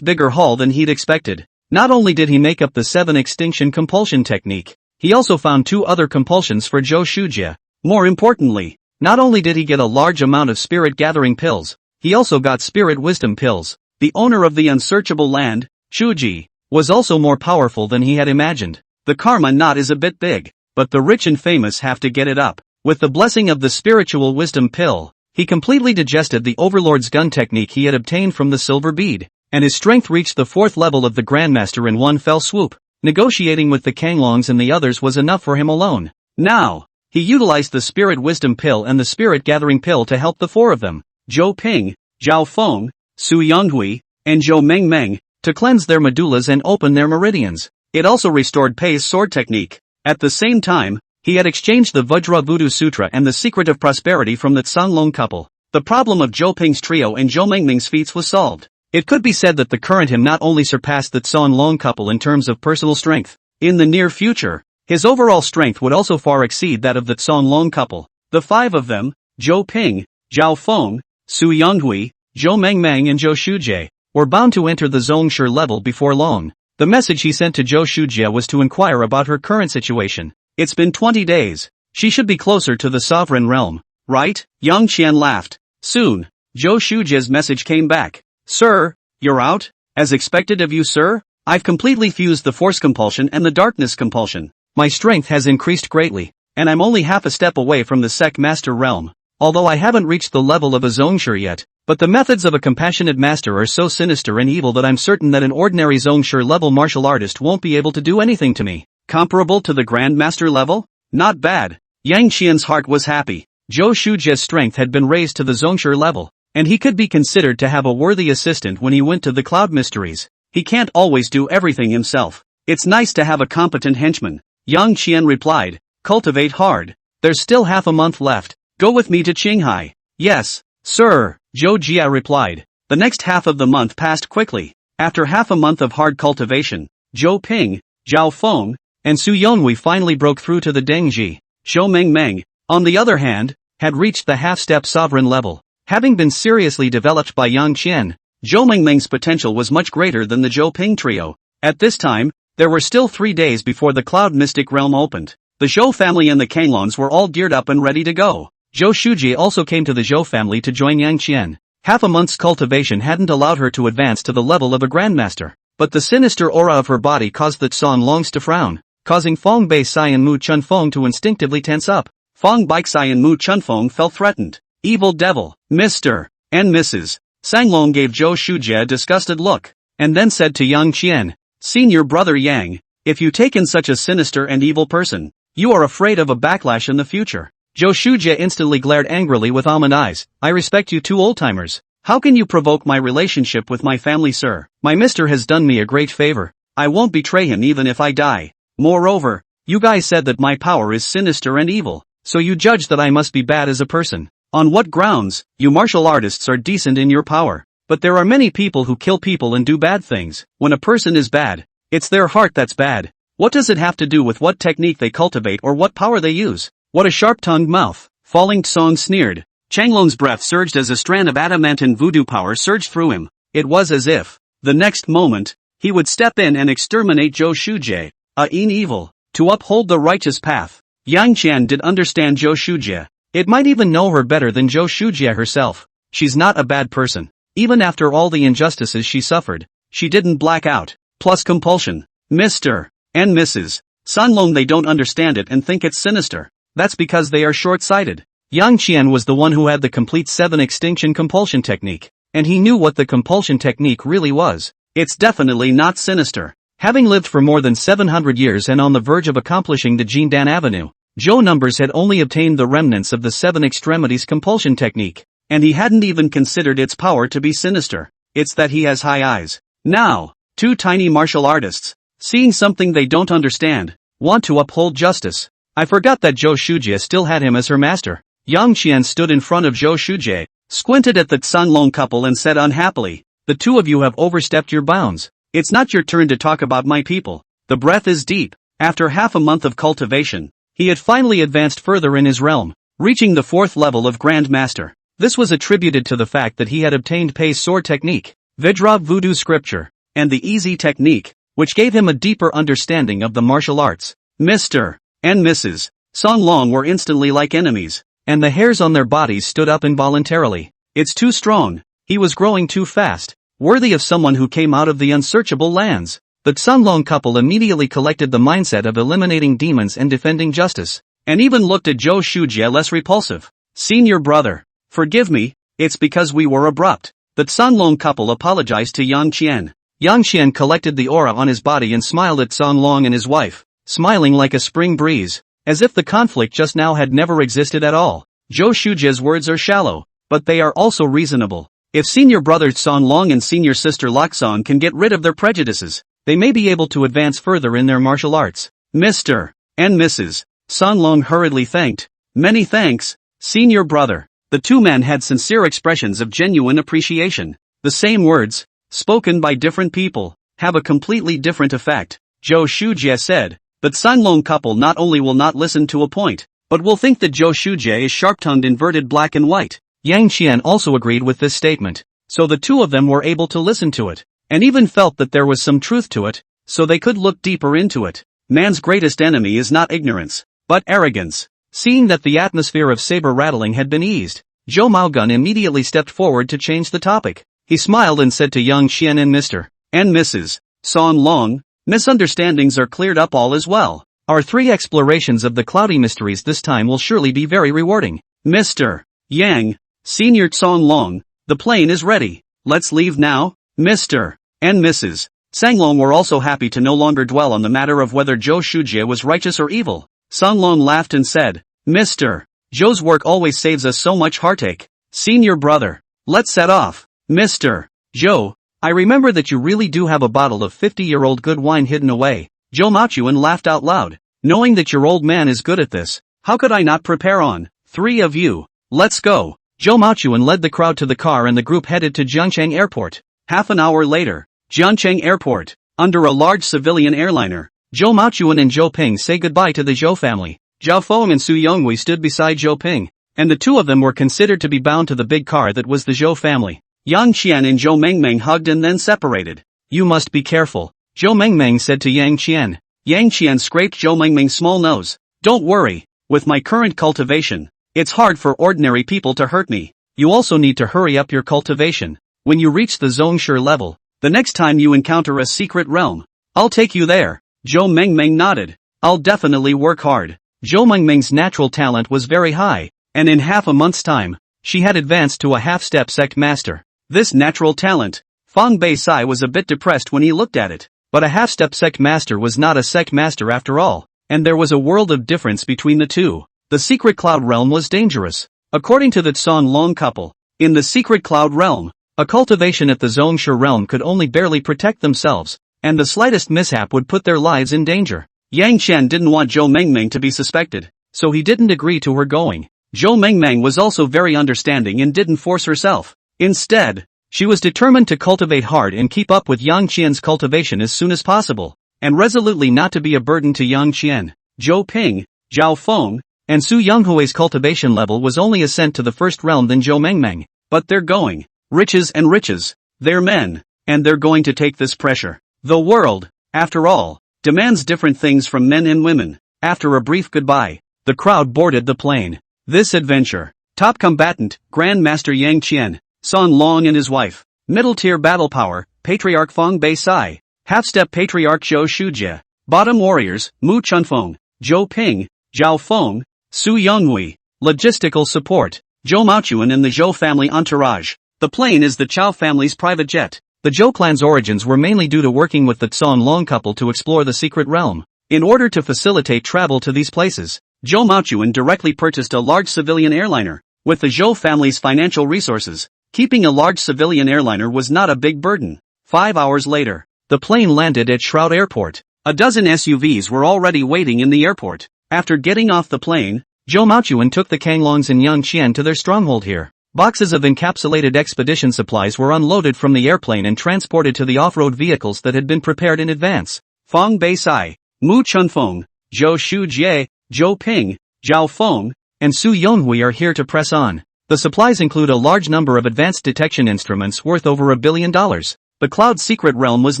bigger haul than he'd expected. Not only did he make up the 7 extinction compulsion technique, he also found 2 other compulsions for Zhou Shujie. More importantly, not only did he get a large amount of spirit gathering pills, he also got spirit wisdom pills. The owner of the unsearchable land, Chuji, was also more powerful than he had imagined. The karma knot is a bit big, but the rich and famous have to get it up. With the blessing of the spiritual wisdom pill, he completely digested the overlord's gun technique he had obtained from the silver bead, and his strength reached the 4th level of the grandmaster in one fell swoop. Negotiating with the Kanglongs and the others was enough for him alone. Now, he utilized the spirit wisdom pill and the spirit gathering pill to help the 4 of them, Zhou Ping, Zhao Feng, Su Yonghui, and Zhou Mengming, to cleanse their medullas and open their meridians. It also restored Pei's sword technique. At the same time, he had exchanged the Vajra Voodoo Sutra and the secret of prosperity from the Tsanglong couple. The problem of Zhou Ping's trio and Zhou Mengming's feats was solved. It could be said that the current him not only surpassed the Tsanglong couple in terms of personal strength. In the near future, his overall strength would also far exceed that of the Tsanglong couple. The 5 of them, Zhou Ping, Zhao Feng, Su Yonghui, Zhou Mengming and Zhou Shujie, were bound to enter the Zongshi level before long. The message he sent to Zhou Shujie was to inquire about her current situation. It's been 20 days. She should be closer to the sovereign realm, right? Yang Qian laughed. Soon, Zhou Shujie's message came back. Sir, you're out? As expected of you, sir? I've completely fused the force compulsion and the darkness compulsion. My strength has increased greatly, and I'm only half a step away from the Sec Master realm. Although I haven't reached the level of a Zongshi yet, but the methods of a compassionate master are so sinister and evil that I'm certain that an ordinary Zongshi level martial artist won't be able to do anything to me. Comparable to the Grand Master level? Not bad. Yang Qian's heart was happy. Zhou Shujie's strength had been raised to the Zongshi level, and he could be considered to have a worthy assistant when he went to the Cloud Mysteries. He can't always do everything himself. It's nice to have a competent henchman. Yang Qian replied, cultivate hard. There's still half a month left. Go with me to Qinghai. Yes, sir, Zhou Jia replied. The next half of the month passed quickly. After half a month of hard cultivation, Zhou Ping, Zhao Feng, and Su Yonghui finally broke through to the Dengji. Zhou Mengming, on the other hand, had reached the half-step sovereign level. Having been seriously developed by Yang Qian, Zhou Mengming's potential was much greater than the Zhou Ping trio. At this time, there were still 3 days before the Cloud Mystic Realm opened. The Zhou family and the Kanglons were all geared up and ready to go. Zhou Shujie also came to the Zhou family to join Yang Qian. Half a month's cultivation hadn't allowed her to advance to the level of a grandmaster, But the sinister aura of her body caused the San Longs to frown, causing Fong Bei Sai and Mu Chunfeng to instinctively tense up. Fong Bai Sai and Mu Chunfeng felt threatened. Evil devil, Mr. and Mrs. Sanglong gave Zhou Shujie a disgusted look, and then said to Yang Qian, "Senior brother Yang, if you take in such a sinister and evil person, you are afraid of a backlash in the future." Zhou Shujie instantly glared angrily with almond eyes. "I respect you two old-timers. How can you provoke my relationship with my family, sir? My mister has done me a great favor. I won't betray him even if I die. Moreover, you guys said that my power is sinister and evil, so you judge that I must be bad as a person. On what grounds? You martial artists are decent in your power, but there are many people who kill people and do bad things. When a person is bad, it's their heart that's bad. What does it have to do with what technique they cultivate or what power they use? What a sharp-tongued mouth." Falling Song sneered. Changlong's breath surged as a strand of adamantine voodoo power surged through him. It was as if, the next moment, he would step in and exterminate Zhou Shujie, in evil, to uphold the righteous path. Yang Qian did understand Zhou Shujie. It might even know her better than Zhou Shujie herself. She's not a bad person. Even after all the injustices she suffered, she didn't black out. Plus compulsion. Mr. and Mrs. Sanlong, they don't understand it and think it's sinister. That's because they are short-sighted. Yang Qian was the one who had the complete 7 extinction compulsion technique, and he knew what the compulsion technique really was. It's definitely not sinister. Having lived for more than 700 years and on the verge of accomplishing the Jindan Avenue, Zhou Numbers had only obtained the remnants of the 7 extremities compulsion technique, and he hadn't even considered its power to be sinister. It's that he has high eyes. Now, 2 tiny martial artists, seeing something they don't understand, want to uphold justice. I forgot that Zhou Shujie still had him as her master. Yang Qian stood in front of Zhou Shujie, squinted at the Sanlong couple and said unhappily, "The two of you have overstepped your bounds. It's not your turn to talk about my people." The breath is deep. After half a month of cultivation, he had finally advanced further in his realm, reaching the 4th level of Grand Master. This was attributed to the fact that he had obtained Pei's sword technique, Vidra voodoo scripture, and the easy technique, which gave him a deeper understanding of the martial arts. Mr. and Mrs. Sanglong were instantly like enemies, and the hairs on their bodies stood up involuntarily. It's too strong. He was growing too fast, worthy of someone who came out of the unsearchable lands. The Sanlong couple immediately collected the mindset of eliminating demons and defending justice, and even looked at Zhou Shujie less repulsive. "Senior brother, forgive me, it's because we were abrupt." The Sanlong couple apologized to Yang Qian. Yang Qian collected the aura on his body and smiled at Sanlong and his wife, smiling like a spring breeze, as if the conflict just now had never existed at all. Zhou Shujie's words are shallow, but they are also reasonable. If senior brother Sanlong and senior sister Laksan can get rid of their prejudices, they may be able to advance further in their martial arts. Mr. and Mrs. Sanlong hurriedly thanked. "Many thanks, senior brother." The two men had sincere expressions of genuine appreciation. The same words, spoken by different people, have a completely different effect. Zhou Shujie said, "But Sanlong couple not only will not listen to a point, but will think that Zhou Shujie is sharp-tongued inverted black and white." Yang Qian also agreed with this statement, so the two of them were able to listen to it, and even felt that there was some truth to it, so they could look deeper into it. Man's greatest enemy is not ignorance, but arrogance. Seeing that the atmosphere of saber rattling had been eased, Zhou Maogun immediately stepped forward to change the topic. He smiled and said to Yang Qian and Mr. and Mrs. Sanlong, "Misunderstandings are cleared up, all is well. Our 3 explorations of the cloudy mysteries this time will surely be very rewarding." Mr. Yang, Senior Sanlong, "The plane is ready. Let's leave now." Mr. and Mrs. Sanglong were also happy to no longer dwell on the matter of whether Zhou Shujie was righteous or evil. Sanlong laughed and said, "Mr. Zhou's work always saves us so much heartache. Senior brother, let's set off." Mr. Zhou, "I remember that you really do have a bottle of 50-year-old good wine hidden away." Zhou Maochuan laughed out loud. "Knowing that your old man is good at this, how could I not prepare on? 3 of you, let's go." Zhou Maochuan led the crowd to the car and the group headed to Jiangcheng Airport. Half an hour later, Jiangcheng Airport, under a large civilian airliner, Zhou Maochuan and Zhou Ping say goodbye to the Zhou family. Zhao Feng and Su Yonghui stood beside Zhou Ping, and the two of them were considered to be bound to the big car that was the Zhou family. Yang Qian and Zhou Mengmeng hugged and then separated. "You must be careful," Zhou Mengmeng said to Yang Qian. Yang Qian scraped Zhou Mengmeng's small nose. "Don't worry, with my current cultivation, it's hard for ordinary people to hurt me. You also need to hurry up your cultivation. When you reach the Zhongshu level, The next time you encounter a secret realm, I'll take you there. Zhou Mengmeng nodded. I'll definitely work hard. Zhou Mengmeng's natural talent was very high, and in half a month's time, she had advanced to a half-step sect master. This natural talent, Fang Beisai was a bit depressed when he looked at it, but a half-step sect master was not a sect master after all, and there was a world of difference between the two. The secret cloud realm was dangerous. According to the Tsan Long couple, in the secret cloud realm, a cultivation at the Zhongshe realm could only barely protect themselves, and the slightest mishap would put their lives in danger. Yang Qian didn't want Zhou Mengmeng to be suspected, so he didn't agree to her going. Zhou Mengmeng was also very understanding and didn't force herself. Instead, she was determined to cultivate hard and keep up with Yang Qian's cultivation as soon as possible, and resolutely not to be a burden to Yang Qian. Zhou Ping, Zhao Feng, and Su Yonghui's cultivation level was only ascent to the first realm than Zhou Mengmeng, but they're going. Riches and riches. They're men, and they're going to take this pressure. The world, after all, demands different things from men and women. After a brief goodbye, the crowd boarded the plane. This adventure. Top combatant, Grand Master Yang Qian, San Long and his wife. Middle-tier battle power, Patriarch Fang Beisai. Half-step Patriarch Zhou Shujie. Bottom warriors, Mu Chunfeng, Zhou Ping, Zhao Feng, Su Yonghui. Logistical support, Zhou Maochuan and the Zhou family entourage. The plane is the Chao family's private jet. The Zhou clan's origins were mainly due to working with the Tsan Long couple to explore the secret realm. In order to facilitate travel to these places, Zhou Maochuan directly purchased a large civilian airliner. With the Zhou family's financial resources, keeping a large civilian airliner was not a big burden. 5 hours later, the plane landed at Shroud Airport. A dozen SUVs were already waiting in the airport. After getting off the plane, Zhou Maochuan took the Kanglongs and Yang Qian to their stronghold here. Boxes of encapsulated expedition supplies were unloaded from the airplane and transported to the off-road vehicles that had been prepared in advance. Fang Beisai, Mu Chunfeng, Zhou Shujie, Zhou Ping, Zhao Feng, and Su Yonghui are here to press on. The supplies include a large number of advanced detection instruments worth over $1 billion. The Cloud Secret Realm was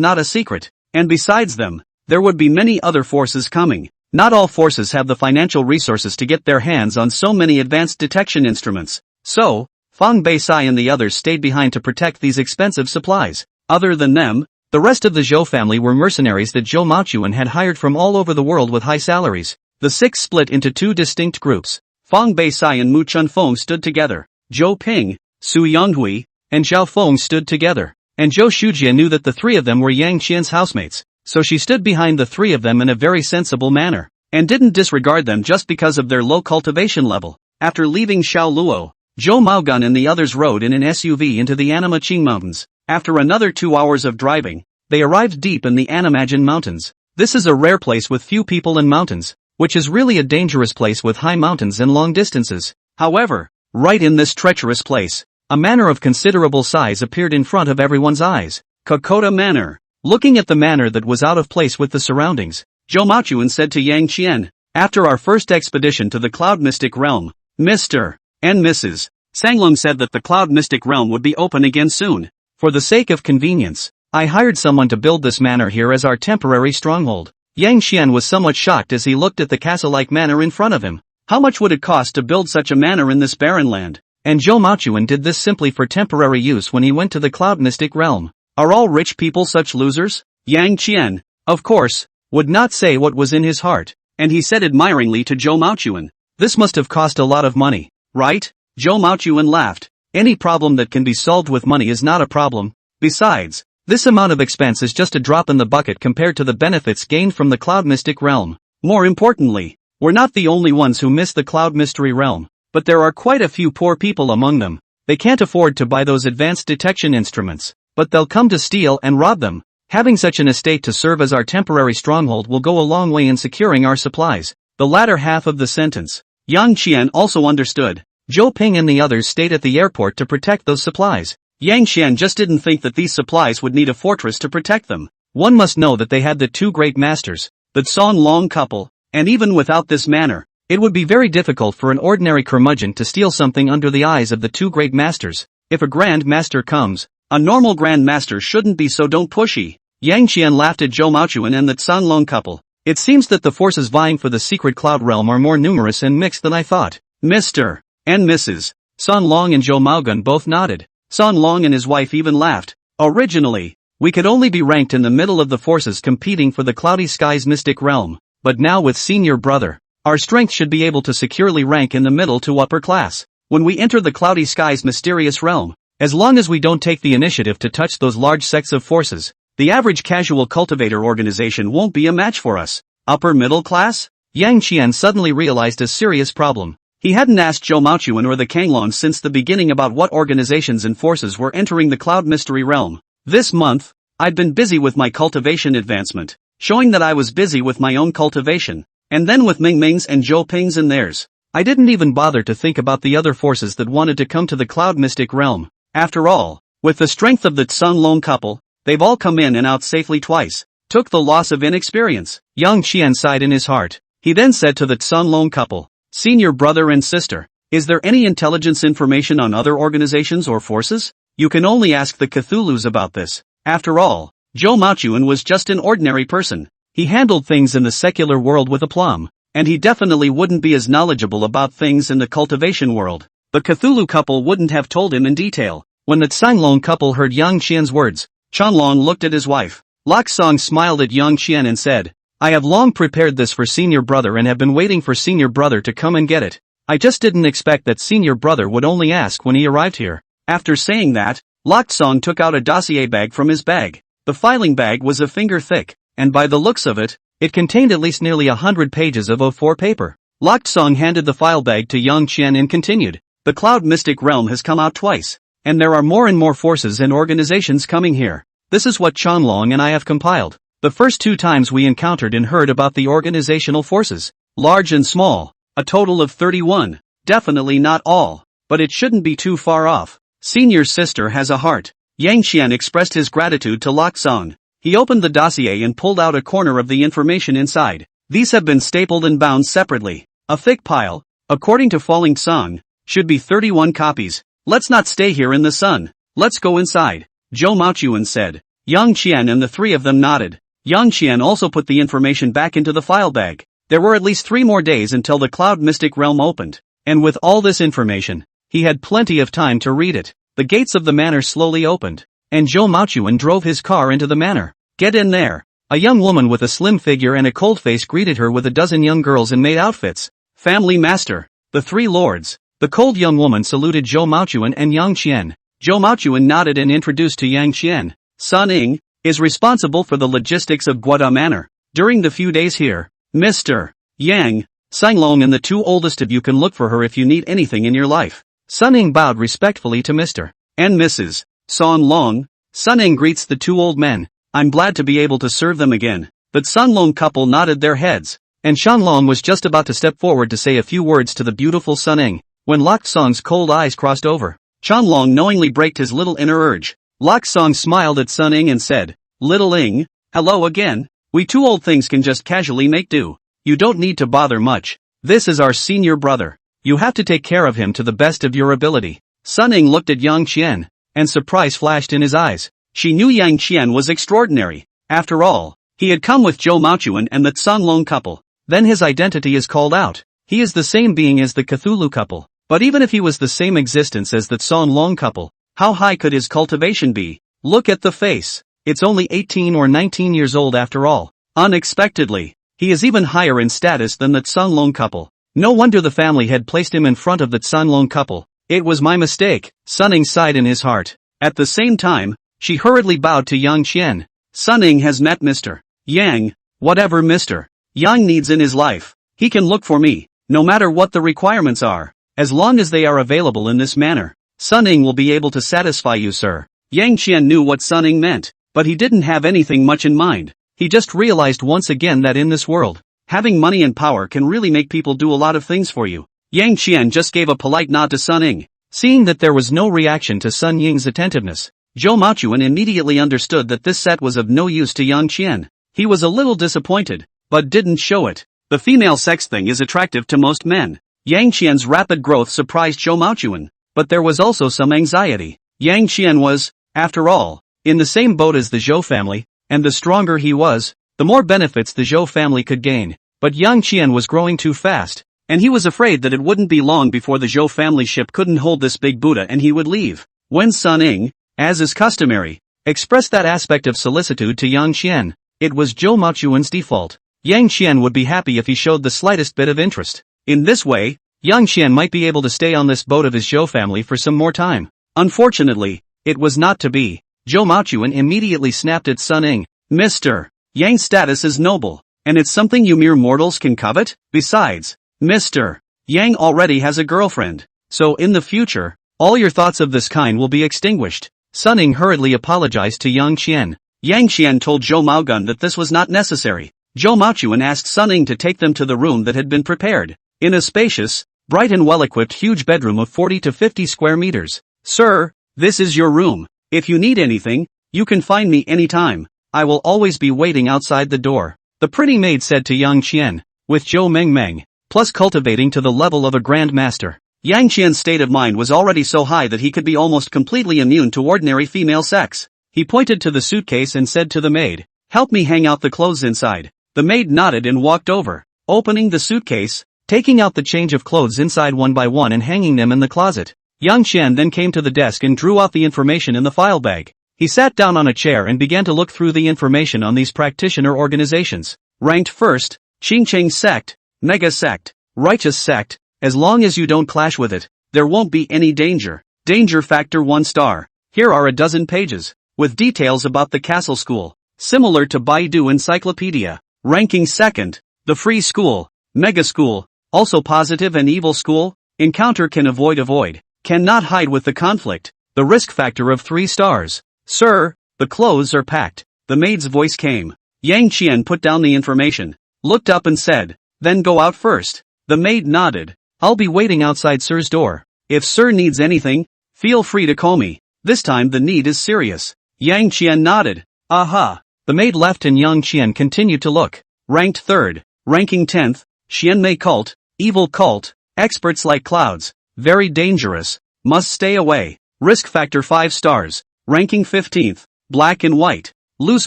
not a secret, and besides them, there would be many other forces coming. Not all forces have the financial resources to get their hands on so many advanced detection instruments. So, Fang Beisai and the others stayed behind to protect these expensive supplies. Other than them, the rest of the Zhou family were mercenaries that Zhou Maochuan had hired from all over the world with high salaries. The six split into two distinct groups. Fang Beisai and Mu Chunfeng stood together. Zhou Ping, Su Yonghui, and Zhao Feng stood together. And Zhou Shujie knew that the three of them were Yang Qian's housemates, so she stood behind the three of them in a very sensible manner, and didn't disregard them just because of their low cultivation level. After leaving Shaoluo, Zhou Maogun and the others rode in an SUV into the Animeqing Mountains. After another 2 hours of driving, they arrived deep in the Animeqing Mountains. This is a rare place with few people and mountains, which is really a dangerous place with high mountains and long distances. However, right in this treacherous place, a manor of considerable size appeared in front of everyone's eyes. Kokoda Manor. Looking at the manor that was out of place with the surroundings, Zhou Maochuan said to Yang Qian, after our first expedition to the Cloud Mystic Realm, Mr. and Mrs. Sanglong said that the Cloud Mystic Realm would be open again soon. For the sake of convenience, I hired someone to build this manor here as our temporary stronghold. Yang Qian was somewhat shocked as he looked at the castle-like manor in front of him. How much would it cost to build such a manor in this barren land? And Zhou Maochuan did this simply for temporary use when he went to the Cloud Mystic Realm. Are all rich people such losers? Yang Qian, of course, would not say what was in his heart, and he said admiringly to Zhou Maochuan, this must have cost a lot of money. Right? Zhou Maochuan laughed. Any problem that can be solved with money is not a problem. Besides, this amount of expense is just a drop in the bucket compared to the benefits gained from the Cloud Mystic Realm. More importantly, we're not the only ones who miss the Cloud Mystery Realm, but there are quite a few poor people among them. They can't afford to buy those advanced detection instruments, but they'll come to steal and rob them. Having such an estate to serve as our temporary stronghold will go a long way in securing our supplies. The latter half of the sentence, Yang Qian also understood. Zhou Ping and the others stayed at the airport to protect those supplies. Yang Qian just didn't think that these supplies would need a fortress to protect them. One must know that they had the two great masters, the Tsan Long couple, and even without this manor, it would be very difficult for an ordinary curmudgeon to steal something under the eyes of the two great masters. If a grand master comes, a normal grand master shouldn't be so don't pushy. Yang Qian laughed at Zhou Maochuan and the Tsan Long couple. It seems that the forces vying for the secret cloud realm are more numerous and mixed than I thought. Mr. and Mrs. San Long and Zhou Maogun both nodded. San Long and his wife even laughed. Originally, We could only be ranked in the middle of the forces competing for the Cloudy Skies mystic realm, but now with senior brother, our strength should be able to securely rank in the middle to upper class. When we enter the Cloudy Skies mysterious realm, as long as we don't take the initiative to touch those large sects of forces, the average casual cultivator organization won't be a match for us. Upper middle class? Yang Qian suddenly realized a serious problem. He hadn't asked Zhou Maochuan or the Kanglong since the beginning about what organizations and forces were entering the Cloud Mystery realm. This month, I'd been busy with my cultivation advancement, showing that I was busy with my own cultivation, and then with Ming Ming's and Zhou Ping's and theirs. I didn't even bother to think about the other forces that wanted to come to the Cloud Mystic realm. After all, with the strength of the Tsung Long couple, they've all come in and out safely twice. Took the loss of inexperience. Yang Qian sighed in his heart. He then said to the Tsung Long couple, "Senior brother and sister, is there any intelligence information on other organizations or forces? You can only ask the Cthulhus about this. After all, Zhou Maochuan was just an ordinary person. He handled things in the secular world with aplomb, and he definitely wouldn't be as knowledgeable about things in the cultivation world." The Cthulhu couple wouldn't have told him in detail. When the Tsung Long couple heard Yang Qian's words, Chanlong looked at his wife. Lok Song smiled at Yang Qian and said, "I have long prepared this for senior brother and have been waiting for senior brother to come and get it. I just didn't expect that senior brother would only ask when he arrived here." After saying that, Lok Song took out a dossier bag from his bag. The filing bag was a finger thick, and by the looks of it, it contained at least nearly 100 pages of O4 paper. Lok Song handed the file bag to Yang Qian and continued, "The Cloud Mystic Realm has come out twice, and there are more and more forces and organizations coming here. This is what Chanlong and I have compiled. The first 2 times we encountered and heard about the organizational forces, large and small, a total of 31, definitely not all, but it shouldn't be too far off. Senior sister has a heart." Yang Qian expressed his gratitude to Lok Song. He opened the dossier and pulled out a corner of the information inside. These have been stapled and bound separately. A thick pile, according to Falling Song, should be 31 copies. "Let's not stay here in the sun. Let's go inside," Zhou Maochuan said. Yang Qian and the 3 of them nodded. Yang Qian also put the information back into the file bag. There were at least 3 more days until the Cloud Mystic Realm opened, and with all this information, he had plenty of time to read it. The gates of the manor slowly opened, and Zhou Maochuan drove his car into the manor. "Get in there." A young woman with a slim figure and a cold face greeted her with a dozen young girls in maid outfits. "Family master, the 3 lords." The cold young woman saluted Zhou Maochuan and Yang Qian. Zhou Maochuan nodded and introduced to Yang Qian. "Sun Ying is responsible for the logistics of Guada Manor. During the few days here, Mr. Yang, Sanglong and the 2 oldest of you can look for her if you need anything in your life." Sun Ying bowed respectfully to Mr. and Mrs. San Long. Sun Ying greets the 2 old men. "I'm glad to be able to serve them again." The San Long couple nodded their heads, and Shan Long was just about to step forward to say a few words to the beautiful Sun Ying, when Lok Song's cold eyes crossed over. Shan Long knowingly braked his little inner urge. Lok Song smiled at Sun Ying and said, "Little Ying, hello again. We 2 old things can just casually make do. You don't need to bother much. This is our senior brother. You have to take care of him to the best of your ability." Sun Ying looked at Yang Qian, and surprise flashed in his eyes. She knew Yang Qian was extraordinary. After all, he had come with Zhou Maochuan and the Tsung Long couple. Then his identity is called out. He is the same being as the Cthulhu couple. But even if he was the same existence as the Tsung Long couple, how high could his cultivation be? Look at the face. It's only 18 or 19 years old after all. Unexpectedly, he is even higher in status than the Tsung Long couple. No wonder the family had placed him in front of the Tsung Long couple. "It was my mistake," Sun Ying sighed in his heart. At the same time, she hurriedly bowed to Yang Qian. "Sun Ying has met Mr. Yang. Whatever Mr. Yang needs in his life, he can look for me, no matter what the requirements are, as long as they are available in this manner. Sun Ying will be able to satisfy you, sir." Yang Qian knew what Sun Ying meant, but he didn't have anything much in mind. He just realized once again that in this world, having money and power can really make people do a lot of things for you. Yang Qian just gave a polite nod to Sun Ying. Seeing that there was no reaction to Sun Ying's attentiveness, Zhou Maochuan immediately understood that this set was of no use to Yang Qian. He was a little disappointed, but didn't show it. The female sex thing is attractive to most men. Yang Qian's rapid growth surprised Zhou Maochuan, but there was also some anxiety. Yang Qian was, after all, in the same boat as the Zhou family, and the stronger he was, the more benefits the Zhou family could gain. But Yang Qian was growing too fast, and he was afraid that it wouldn't be long before the Zhou family ship couldn't hold this big Buddha and he would leave. When Sun Ying, as is customary, expressed that aspect of solicitude to Yang Qian. It was Zhou Maochuan's default. Yang Qian would be happy if he showed the slightest bit of interest. In this way, Yang Qian might be able to stay on this boat of his Zhou family for some more time. Unfortunately, it was not to be. Zhou Maochuan immediately snapped at Sun Ying. Mr. Yang's status is noble, and it's something you mere mortals can covet. Besides, Mr. Yang already has a girlfriend, so in the future, all your thoughts of this kind will be extinguished. Sun Ying hurriedly apologized to Yang Qian. Yang Qian told Zhou Maogun that this was not necessary. Zhou Maochuan asked Sun Ying to take them to the room that had been prepared. In a spacious, bright and well-equipped huge bedroom of 40 to 50 square meters. Sir, this is your room. If you need anything, you can find me anytime. I will always be waiting outside the door. The pretty maid said to Yang Qian, with Zhou Mengmeng, plus cultivating to the level of a grand master. Yang Qian's state of mind was already so high that he could be almost completely immune to ordinary female sex. He pointed to the suitcase and said to the maid, "Help me hang out the clothes inside." The maid nodded and walked over, opening the suitcase, taking out the change of clothes inside one by one and hanging them in the closet. Yang Qian then came to the desk and drew out the information in the file bag. He sat down on a chair and began to look through the information on these practitioner organizations. Ranked first, Qingcheng sect, mega sect, righteous sect. As long as you don't clash with it, there won't be any danger. Danger factor 1 star. Here are a dozen pages, with details about the castle school, similar to Baidu Encyclopedia. Ranking second, the free school, mega school, also positive and evil school. Encounter can avoid, cannot hide with the conflict. The risk factor of 3 stars. Sir, the clothes are packed. The maid's voice came. Yang Qian put down the information, looked up and said, "Then go out first." The maid nodded. "I'll be waiting outside Sir's door. If Sir needs anything, feel free to call me. This time the need is serious." Yang Qian nodded. "Aha." The maid left and Yang Qian continued to look. Ranked third, ranking 10th, Xianmei cult, evil cult, experts like clouds, very dangerous, must stay away. Risk factor 5 stars, ranking 15th, black and white, loose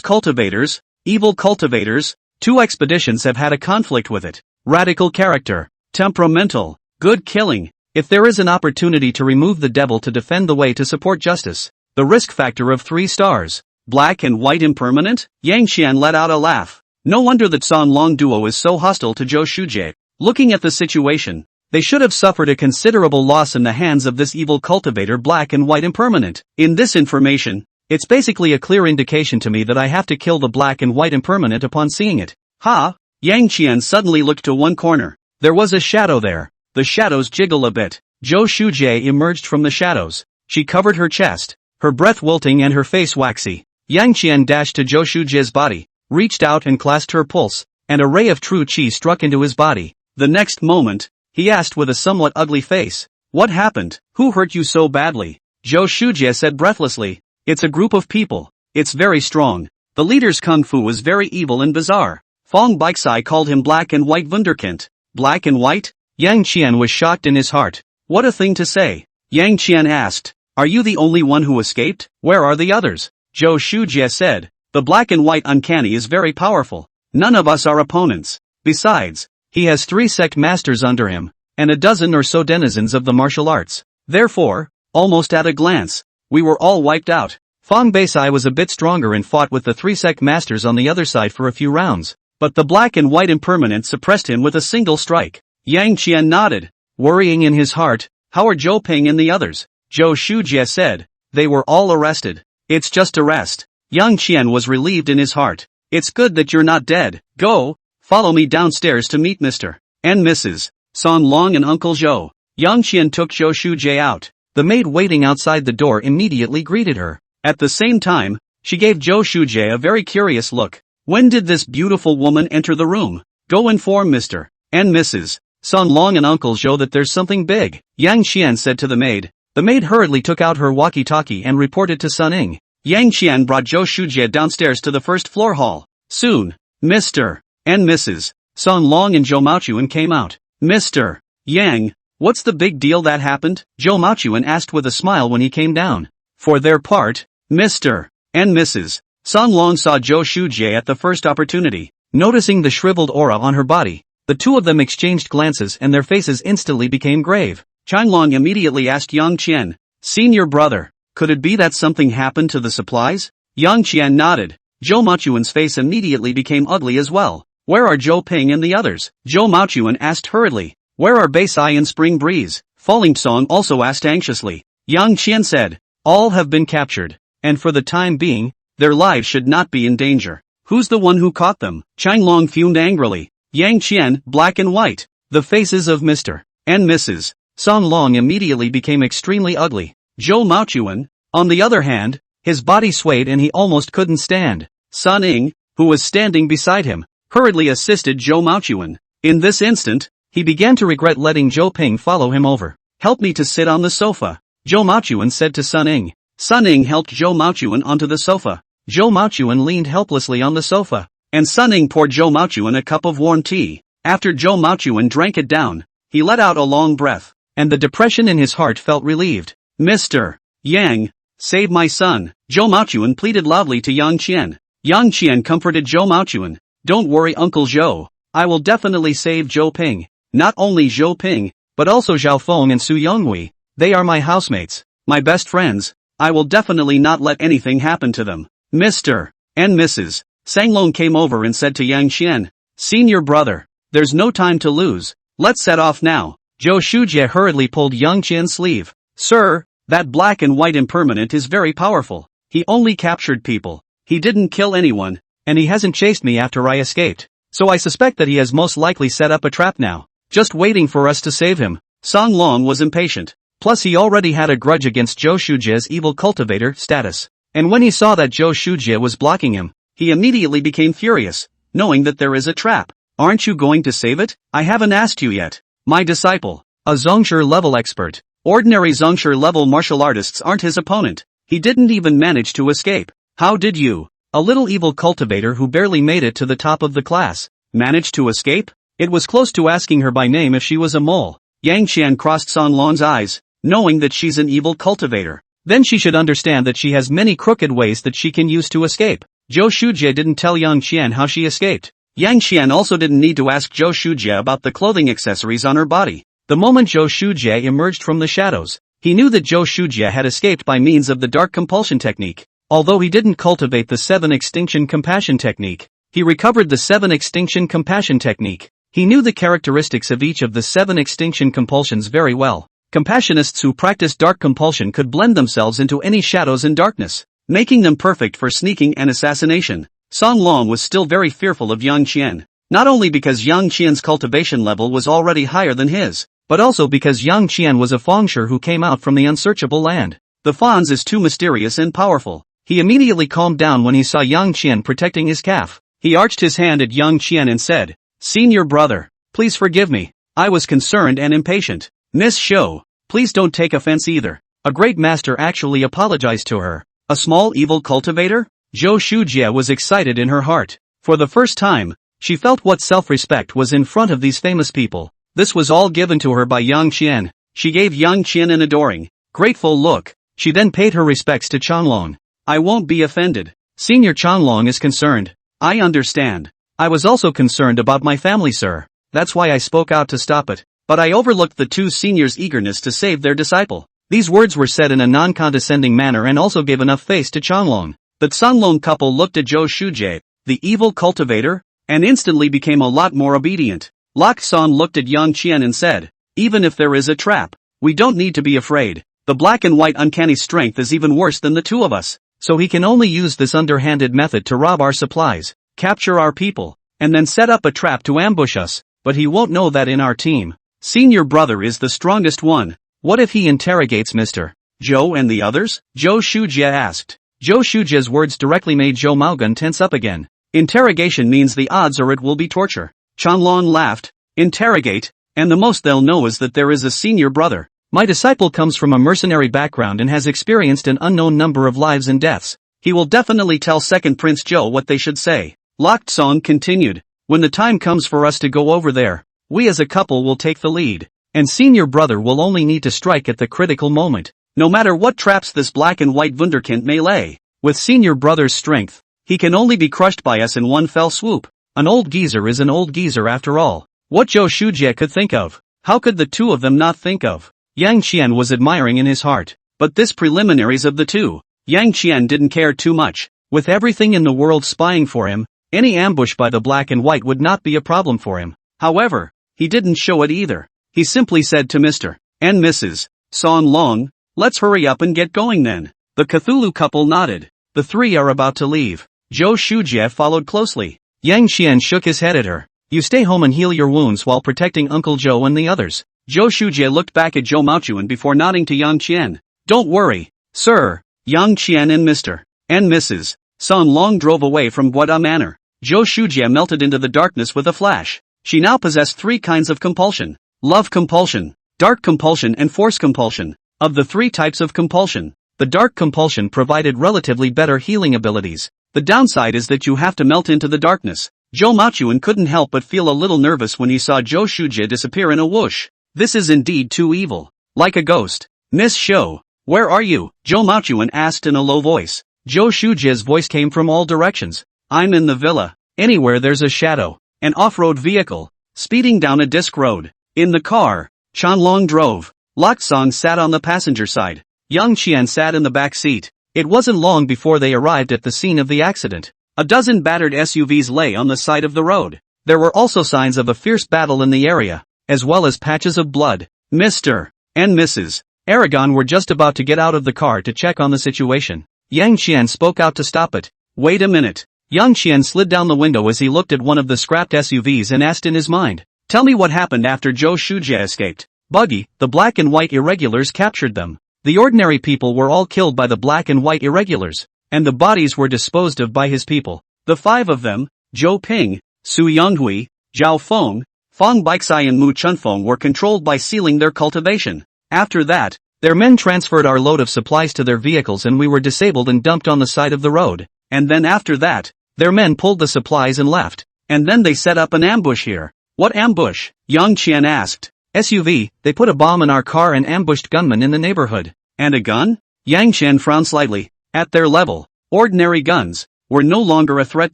cultivators, evil cultivators. 2 expeditions have had a conflict with it. Radical character, temperamental, good killing. If there is an opportunity to remove the devil to defend the way to support justice. The risk factor of 3 stars, black and white impermanent. Yang Qian let out a laugh. No wonder that San Long duo is so hostile to Zhou Shujie. Looking at the situation, they should have suffered a considerable loss in the hands of this evil cultivator black and white impermanent. In this information, it's basically a clear indication to me that I have to kill the black and white impermanent upon seeing it. Ha! Yang Qian suddenly looked to one corner. There was a shadow there. The shadows jiggle a bit. Zhou Shujie emerged from the shadows. She covered her chest, her breath wilting and her face waxy. Yang Qian dashed to Zhou Shujie's body, reached out and clasped her pulse, and a ray of true qi struck into his body. The next moment, he asked with a somewhat ugly face, "What happened? Who hurt you so badly?" Zhou Shujie said breathlessly, "It's a group of people. It's very strong. The leader's kung fu was very evil and bizarre." Fong Baixiai called him black and white wunderkind. Black and white? Yang Qian was shocked in his heart. What a thing to say. Yang Qian asked, "Are you the only one who escaped? Where are the others?" Zhou Shujie said, "The black and white uncanny is very powerful. None of us are opponents. Besides, he has 3 sect masters under him, and a dozen or so denizens of the martial arts. Therefore, almost at a glance, we were all wiped out." Fong Baixiai was a bit stronger and fought with the 3 sect masters on the other side for a few rounds, but the black and white impermanent suppressed him with a single strike. Yang Qian nodded, worrying in his heart, "How are Zhou Ping and the others?" Zhou Shujie said, "They were all arrested. It's just arrest." Yang Qian was relieved in his heart. "It's good that you're not dead. Go, follow me downstairs to meet Mr. and Mrs. San Long and Uncle Zhou." Yang Qian took Zhou Shujie out. The maid waiting outside the door immediately greeted her. At the same time, she gave Zhou Shujie a very curious look. "When did this beautiful woman enter the room? Go inform Mr. and Mrs. San Long and Uncle Zhou that there's something big," Yang Qian said to the maid. The maid hurriedly took out her walkie-talkie and reported to Sun Ying. Yang Qian brought Zhou Shujie downstairs to the first floor hall. Soon, Mr. and Mrs. San Long and Zhou Maochuan came out. "Mr. Yang, what's the big deal that happened?" Zhou Maochuan asked with a smile when he came down. For their part, Mr. and Mrs. San Long saw Zhou Shujie at the first opportunity. Noticing the shriveled aura on her body, the two of them exchanged glances and their faces instantly became grave. Changlong immediately asked Yang Qian, "Senior brother, could it be that something happened to the supplies?" Yang Qian nodded. Zhou Maochuan's face immediately became ugly as well. Where are Zhou Ping and the others? Zhou Maochuan asked hurriedly. Where are Beisai and Spring Breeze? Falling Song also asked anxiously. Yang Qian said. All have been captured. And for the time being, their lives should not be in danger. Who's the one who caught them? Chang Long fumed angrily. Yang Qian, black and white. The faces of Mr. and Mrs. Song Long immediately became extremely ugly. Zhou Maochuan, on the other hand, his body swayed and he almost couldn't stand. Sun Ying, who was standing beside him, hurriedly assisted Zhou Maochuan. In this instant, he began to regret letting Zhou Ping follow him over. Help me to sit on the sofa, Zhou Maochuan said to Sun Ying. Sun Ying helped Zhou Maochuan onto the sofa. Zhou Maochuan leaned helplessly on the sofa, and Sun Ying poured Zhou Maochuan a cup of warm tea. After Zhou Maochuan drank it down, he let out a long breath, and the depression in his heart felt relieved. Mr. Yang, save my son, Zhou Maochuan pleaded loudly to Yang Qian. Yang Qian comforted Zhou Maochuan. Don't worry Uncle Zhou, I will definitely save Zhou Ping. Not only Zhou Ping, but also Zhao Feng and Su Yonghui. They are my housemates, my best friends. I will definitely not let anything happen to them. Mr. and Mrs. Sanglong came over and said to Yang Qian, Senior brother, there's no time to lose, let's set off now. Zhou Shujie hurriedly pulled Yang Qian's sleeve. Sir, that black and white impermanent is very powerful. He only captured people. He didn't kill anyone, and he hasn't chased me after I escaped. So I suspect that he has most likely set up a trap now, just waiting for us to save him. Song Long was impatient. Plus he already had a grudge against Zhou Shujie's evil cultivator status. And when he saw that Zhou Shujie was blocking him, he immediately became furious, knowing that there is a trap. Aren't you going to save it? I haven't asked you yet. My disciple, a Zongshi level expert. Ordinary Zongshi level martial artists aren't his opponent. He didn't even manage to escape. How did you, a little evil cultivator who barely made it to the top of the class, manage to escape? It was close to asking her by name if she was a mole. Yang Qian crossed Song Long's eyes, knowing that she's an evil cultivator. Then she should understand that she has many crooked ways that she can use to escape. Zhou Shujie didn't tell Yang Qian how she escaped. Yang Qian also didn't need to ask Zhou Shujie about the clothing accessories on her body. The moment Zhou Shujie emerged from the shadows, he knew that Zhou Shujie had escaped by means of the dark compulsion technique. Although he didn't cultivate the 7 extinction compassion technique, he recovered the 7 extinction compassion technique. He knew the characteristics of each of the 7 extinction compulsions very well. Compassionists who practice dark compulsion could blend themselves into any shadows and darkness, making them perfect for sneaking and assassination. Song Long was still very fearful of Yang Qian, not only because Yang Qian's cultivation level was already higher than his, but also because Yang Qian was a Fengshi who came out from the unsearchable land. The Fans is too mysterious and powerful. He immediately calmed down when he saw Yang Qian protecting his calf. He arched his hand at Yang Qian and said, Senior brother, please forgive me. I was concerned and impatient. Miss Shou, please don't take offense either. A great master actually apologized to her. A small evil cultivator? Zhou Shujie was excited in her heart. For the first time, she felt what self-respect was in front of these famous people. This was all given to her by Yang Qian. She gave Yang Qian an adoring, grateful look. She then paid her respects to Changlong. I won't be offended. Senior Changlong is concerned. I understand. I was also concerned about my family, sir. That's why I spoke out to stop it. But I overlooked the 2 seniors' eagerness to save their disciple. These words were said in a non-condescending manner and also gave enough face to Changlong. The Songlong couple looked at Zhou Shujie, the evil cultivator, and instantly became a lot more obedient. Lok San looked at Yang Qian and said, even if there is a trap, we don't need to be afraid. The black and white uncanny strength is even worse than the 2 of us, so he can only use this underhanded method to rob our supplies, capture our people, and then set up a trap to ambush us, but he won't know that in our team. Senior brother is the strongest one. What if he interrogates Mr. Zhou and the others? Zhou Shujie asked. Zhou Shujie's words directly made Zhou Maogun tense up again. Interrogation means the odds are it will be torture. Changlong laughed. Interrogate, and the most they'll know is that there is a senior brother. My disciple comes from a mercenary background and has experienced an unknown number of lives and deaths. He will definitely tell Second Prince Zhou what they should say. Lok Song continued. When the time comes for us to go over there, we as a couple will take the lead, and senior brother will only need to strike at the critical moment. No matter what traps this black and white wunderkind may lay, with senior brother's strength, he can only be crushed by us in one fell swoop. An old geezer is an old geezer after all. What Zhou Shujie could think of, how could the 2 of them not think of? Yang Qian was admiring in his heart, but this preliminaries of the 2, Yang Qian didn't care too much. With everything in the world spying for him, any ambush by the black and white would not be a problem for him. However, he didn't show it either. He simply said to Mr. and Mrs. Son Long, "Let's hurry up and get going then." The Cthulhu couple nodded. The three are about to leave. Zhou Shujie followed closely. Yang Qian shook his head at her. "You stay home and heal your wounds while protecting Uncle Joe and the others." Zhou Shujie looked back at Zhou Maochuan before nodding to Yang Qian. "Don't worry, sir." Yang Qian and Mr. and Mrs. Son Long drove away from Guada Manor. Zhou Shujie melted into the darkness with a flash. She now possessed three kinds of compulsion: love compulsion, dark compulsion and force compulsion. Of the three types of compulsion, the dark compulsion provided relatively better healing abilities. The downside is that you have to melt into the darkness. Zhou Maochuan couldn't help but feel a little nervous when he saw Zhou Shujie disappear in a whoosh. This is indeed too evil. Like a ghost. "Miss Shou, where are you?" Zhou Maochuan asked in a low voice. Zhou Shujie's voice came from all directions. "I'm in the villa." Anywhere there's a shadow. An off-road vehicle, speeding down a disc road. In the car, Chanlong drove. Loksong sat on the passenger side. Yang Qian sat in the back seat. It wasn't long before they arrived at the scene of the accident. A dozen battered SUVs lay on the side of the road. There were also signs of a fierce battle in the area, as well as patches of blood. Mr. and Mrs. Aragon were just about to get out of the car to check on the situation. Yang Qian spoke out to stop it. "Wait a minute." Yang Qian slid down the window as he looked at one of the scrapped SUVs and asked in his mind, "Tell me what happened after Zhou Shujie escaped." "Buggy, the black and white irregulars captured them. The ordinary people were all killed by the black and white irregulars, and the bodies were disposed of by his people. The five of them, Zhou Ping, Su Yonghui, Zhao Feng, Feng Baixian and Mu Chunfeng, were controlled by sealing their cultivation. After that, their men transferred our load of supplies to their vehicles and we were disabled and dumped on the side of the road. And then after that, their men pulled the supplies and left. And then they set up an ambush here." "What ambush?" Yang Qian asked. "SUV, they put a bomb in our car and ambushed gunmen in the neighborhood." "And a gun?" Yang Qian frowned slightly. At their level, ordinary guns were no longer a threat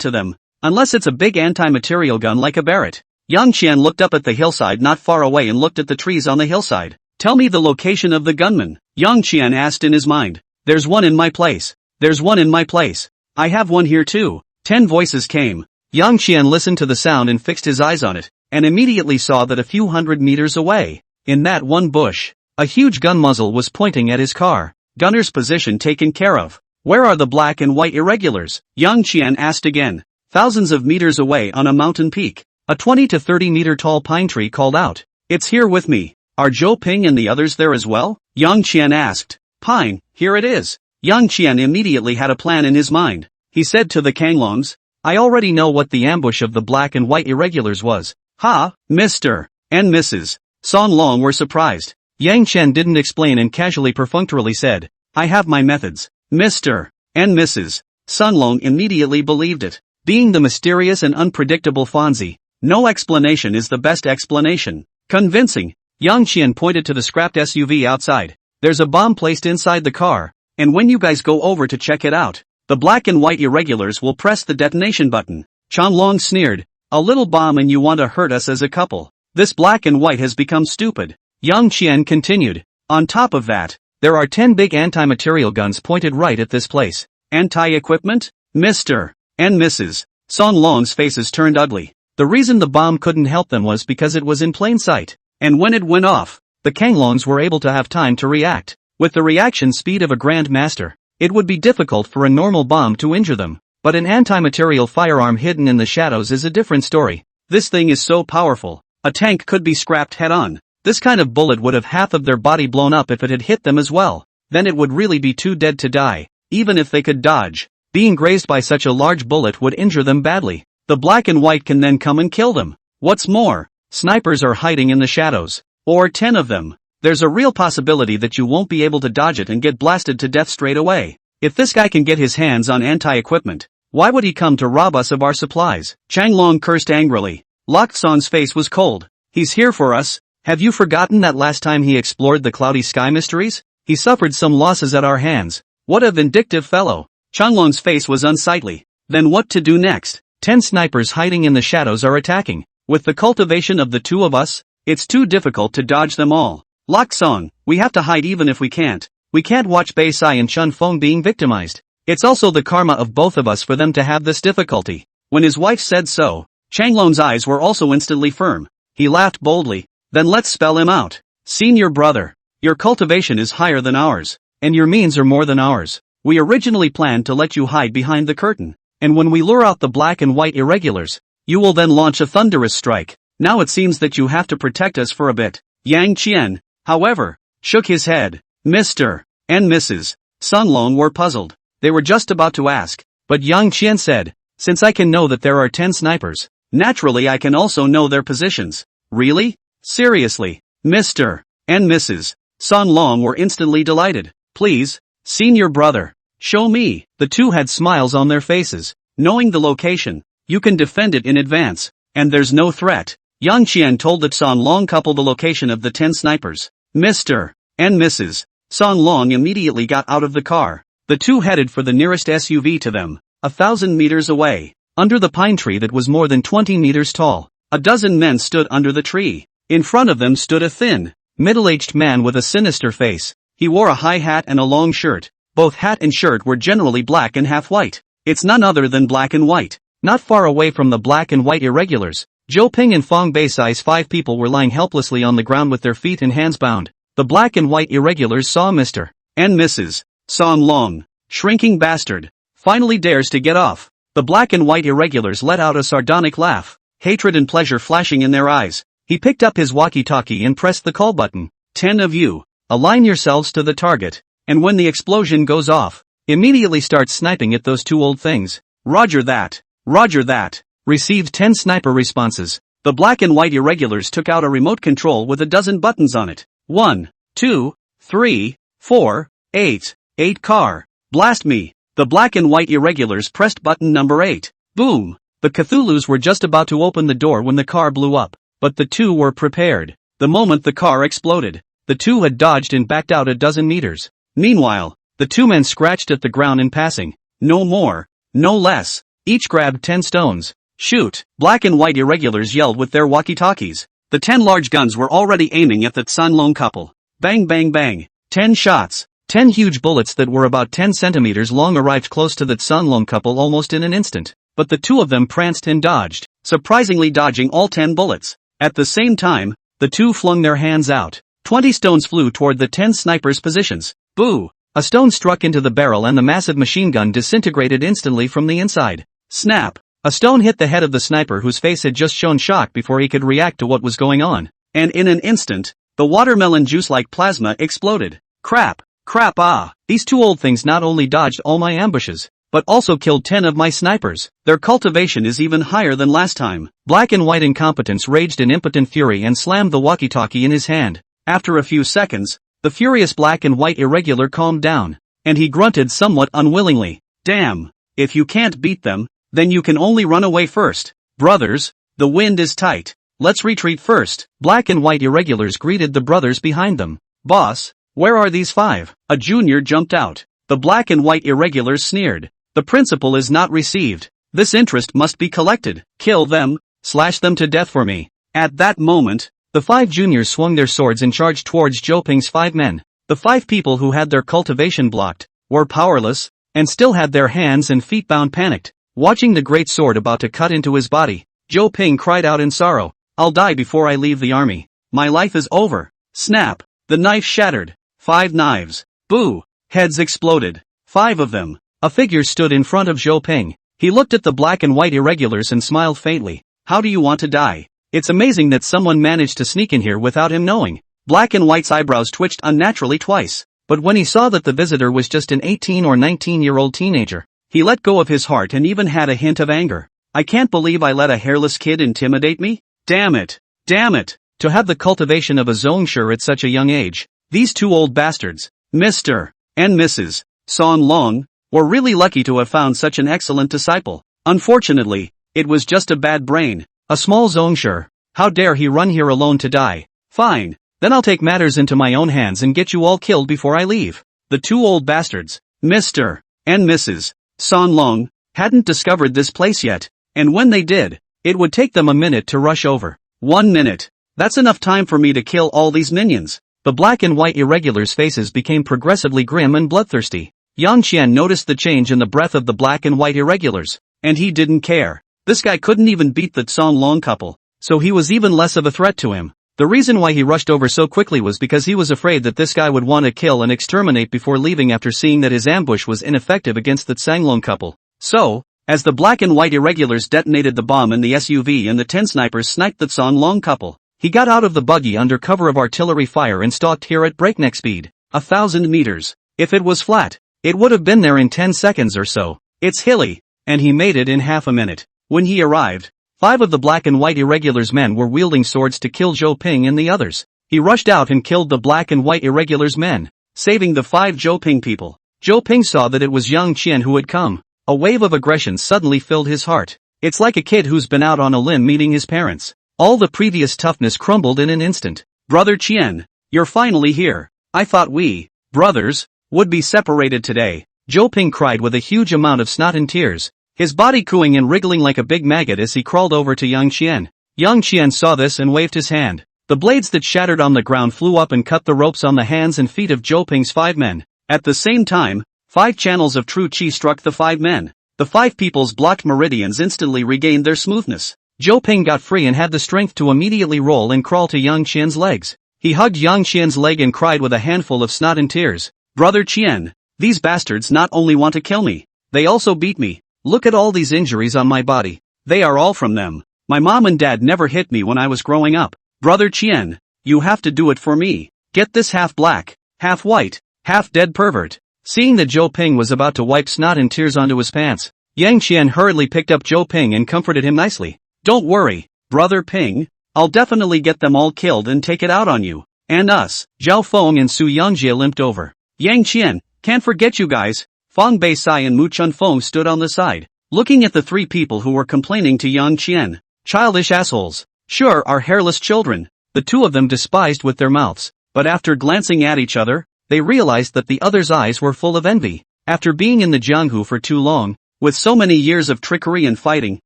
to them, unless it's a big anti-material gun like a Barrett. Yang Qian looked up at the hillside not far away and looked at the trees on the hillside. "Tell me the location of the gunman," Yang Qian asked in his mind. "There's one in my place. There's one in my place. I have one here too." 10 voices came. Yang Qian listened to the sound and fixed his eyes on it, and immediately saw that a few hundred meters away, in that one bush, a huge gun muzzle was pointing at his car. "Gunner's position taken care of. Where are the black and white irregulars?" Yang Qian asked again. "Thousands of meters away on a mountain peak." A 20 to 30 meter tall pine tree called out. "It's here with me. Are Zhou Ping and the others there as well?" Yang Qian asked. "Pine, here it is." Yang Qian immediately had a plan in his mind. He said to the Kanglongs, "I already know what the ambush of the black and white irregulars was." "Ha!" Mr. and Mrs. Son Long were surprised. Yang Qian didn't explain and casually perfunctorily said, "I have my methods." Mr. and Mrs. Son Long immediately believed it. Being the mysterious and unpredictable Fonzie, no explanation is the best explanation. Convincing. Yang Qian pointed to the scrapped SUV outside. "There's a bomb placed inside the car, and when you guys go over to check it out, the black and white irregulars will press the detonation button." Chan Long sneered, "A little bomb and you want to hurt us as a couple. This black and white has become stupid." Yang Qian continued, "On top of that, there are 10 big anti-material guns pointed right at this place." "Anti-equipment?" Mr. and Mrs. Son Long's faces turned ugly. The reason the bomb couldn't help them was because it was in plain sight. And when it went off, the Kanglongs were able to have time to react. With the reaction speed of a Grand Master, it would be difficult for a normal bomb to injure them. But an anti-material firearm hidden in the shadows is a different story. This thing is so powerful, a tank could be scrapped head-on. This kind of bullet would have half of their body blown up if it had hit them as well. Then it would really be too dead to die, even if they could dodge. Being grazed by such a large bullet would injure them badly. The black and white can then come and kill them. What's more, snipers are hiding in the shadows. Or 10 of them. There's a real possibility that you won't be able to dodge it and get blasted to death straight away. If this guy can get his hands on anti-equipment, why would he come to rob us of our supplies? Chang Long cursed angrily. Lok Song's face was cold. He's here for us. Have you forgotten that last time he explored the cloudy sky mysteries? He suffered some losses at our hands. What a vindictive fellow. Changlong's face was unsightly. Then what to do next? 10 snipers hiding in the shadows are attacking. With the cultivation of the two of us, it's too difficult to dodge them all. Lok Song, we have to hide even if we can't. We can't watch Bei Sai and Chun Feng being victimized. It's also the karma of both of us for them to have this difficulty. When his wife said so, Changlong's eyes were also instantly firm. He laughed boldly. Then let's spell him out. Senior brother. Your cultivation is higher than ours, and your means are more than ours. We originally planned to let you hide behind the curtain, and when we lure out the black and white irregulars, you will then launch a thunderous strike. Now it seems that you have to protect us for a bit. Yang Qian, however, shook his head. Mr. and Mrs. Sun Long were puzzled. They were just about to ask, but Yang Qian said, since I can know that there are 10 snipers, naturally I can also know their positions. Really? Seriously? Mr. and Mrs. Sun Long were instantly delighted. Please, senior brother, show me. The two had smiles on their faces. Knowing the location, you can defend it in advance, and there's no threat. Yang Qian told the Sun Long couple the location of the 10 snipers. Mr. and Mrs. Sun Long immediately got out of the car. The two headed for the nearest SUV to them, 1,000 meters away. Under the pine tree that was more than 20 meters tall, a dozen men stood under the tree. In front of them stood a thin, middle-aged man with a sinister face. He wore a high hat and a long shirt. Both hat and shirt were generally black and half white. It's none other than Black and White. Not far away from the black and white irregulars, Zhou Ping and Fong Bei size 5 people were lying helplessly on the ground with their feet and hands bound. The black and white irregulars saw Mr. and Mrs. Sun Long, shrinking bastard, finally dares to get off. The black and white irregulars let out a sardonic laugh, hatred and pleasure flashing in their eyes. He picked up his walkie-talkie and pressed the call button. 10 of you, align yourselves to the target, and when the explosion goes off, immediately start sniping at those two old things. Roger that. Roger that. Received 10 sniper responses. The black and white irregulars took out a remote control with a dozen buttons on it. 1, 2, 3, 4, 8. 8 car. Blast me. The black and white irregulars pressed button number 8. Boom. The Cthulhus were just about to open the door when the car blew up, but the two were prepared. The moment the car exploded, the two had dodged and backed out a dozen meters. Meanwhile, the two men scratched at the ground in passing. No more, no less. Each grabbed 10 stones. Shoot. Black and white irregulars yelled with their walkie-talkies. The 10 large guns were already aiming at the Sun Long couple. Bang bang bang. 10 shots. 10 huge bullets that were about 10 centimeters long arrived close to the Sun Long couple almost in an instant. But the two of them pranced and dodged, surprisingly dodging all 10 bullets. At the same time, the two flung their hands out. 20 stones flew toward the 10 snipers' positions. Boo! A stone struck into the barrel and the massive machine gun disintegrated instantly from the inside. Snap! A stone hit the head of the sniper whose face had just shown shock before he could react to what was going on. And in an instant, the watermelon juice-like plasma exploded. Crap! Crap ah! These two old things not only dodged all my ambushes, but also killed 10 of my snipers. Their cultivation is even higher than last time. Black and white incompetence raged in impotent fury and slammed the walkie-talkie in his hand. After a few seconds, the furious black and white irregular calmed down, and he grunted somewhat unwillingly. Damn! If you can't beat them, then you can only run away first. Brothers, the wind is tight. Let's retreat first. Black and white irregulars greeted the brothers behind them. Boss, where are these 5? A junior jumped out. The black and white irregulars sneered. The principal is not received. This interest must be collected. Kill them, slash them to death for me. At that moment, the 5 juniors swung their swords and charged towards Zhou Ping's 5 men. The 5 people who had their cultivation blocked, were powerless, and still had their hands and feet bound panicked. Watching the great sword about to cut into his body, Zhou Ping cried out in sorrow. I'll die before I leave the army. My life is over. Snap! The knife shattered. 5 knives. Boo! Heads exploded. 5 of them. A figure stood in front of Zhou Ping. He looked at the black and white irregulars and smiled faintly. How do you want to die? It's amazing that someone managed to sneak in here without him knowing. Black and white's eyebrows twitched unnaturally twice. But when he saw that the visitor was just an 18 or 19-year-old teenager, he let go of his heart and even had a hint of anger. I can't believe I let a hairless kid intimidate me. Damn it. Damn it. To have the cultivation of a zongshi at such a young age. These two old bastards, Mr. and Mrs. Sun Long, were really lucky to have found such an excellent disciple. Unfortunately, it was just a bad brain. A small zongshi. How dare he run here alone to die? Fine. Then I'll take matters into my own hands and get you all killed before I leave. The two old bastards, Mr. and Mrs. Sun Long, hadn't discovered this place yet, and when they did, it would take them a minute to rush over. 1 minute. That's enough time for me to kill all these minions. The black and white irregulars' faces became progressively grim and bloodthirsty. Yang Qian noticed the change in the breath of the black and white irregulars. And he didn't care. This guy couldn't even beat the Song Long couple, so he was even less of a threat to him. The reason why he rushed over so quickly was because he was afraid that this guy would want to kill and exterminate before leaving after seeing that his ambush was ineffective against the Sanglong couple. So, as the black and white irregulars detonated the bomb in the SUV and the 10 snipers sniped the Song Long couple, he got out of the buggy under cover of artillery fire and stalked here at breakneck speed. 1,000 meters. If it was flat, it would have been there in 10 seconds or so. It's hilly, and he made it in half a minute. When he arrived, 5 of the black and white irregulars men were wielding swords to kill Zhou Ping and the others. He rushed out and killed the black and white irregulars men, saving the 5 Zhou Ping people. Zhou Ping saw that it was Yang Qian who had come. A wave of aggression suddenly filled his heart. It's like a kid who's been out on a limb meeting his parents. All the previous toughness crumbled in an instant. Brother Qian, you're finally here. I thought we, brothers, would be separated today. Zhou Ping cried with a huge amount of snot and tears, his body cooing and wriggling like a big maggot as he crawled over to Yang Qian. Yang Qian saw this and waved his hand. The blades that shattered on the ground flew up and cut the ropes on the hands and feet of Zhou Ping's 5 men. At the same time, 5 channels of true qi struck the 5 men. The 5 people's blocked meridians instantly regained their smoothness. Zhou Ping got free and had the strength to immediately roll and crawl to Yang Qian's legs. He hugged Yang Qian's leg and cried with a handful of snot and tears. Brother Qian, these bastards not only want to kill me, they also beat me. Look at all these injuries on my body. They are all from them. My mom and dad never hit me when I was growing up. Brother Qian, you have to do it for me. Get this half black, half white, half dead pervert. Seeing that Zhou Ping was about to wipe snot and tears onto his pants, Yang Qian hurriedly picked up Zhou Ping and comforted him nicely. Don't worry, Brother Ping, I'll definitely get them all killed and take it out on you. And us. Zhao Feng and Su Yangjie limped over. Yang Qian, can't forget you guys. Fang Beisai and Mu Chunfeng stood on the side, looking at the 3 people who were complaining to Yang Qian. Childish assholes. Sure are hairless children. The 2 of them despised with their mouths, but after glancing at each other, they realized that the other's eyes were full of envy. After being in the Jianghu for too long, with so many years of trickery and fighting,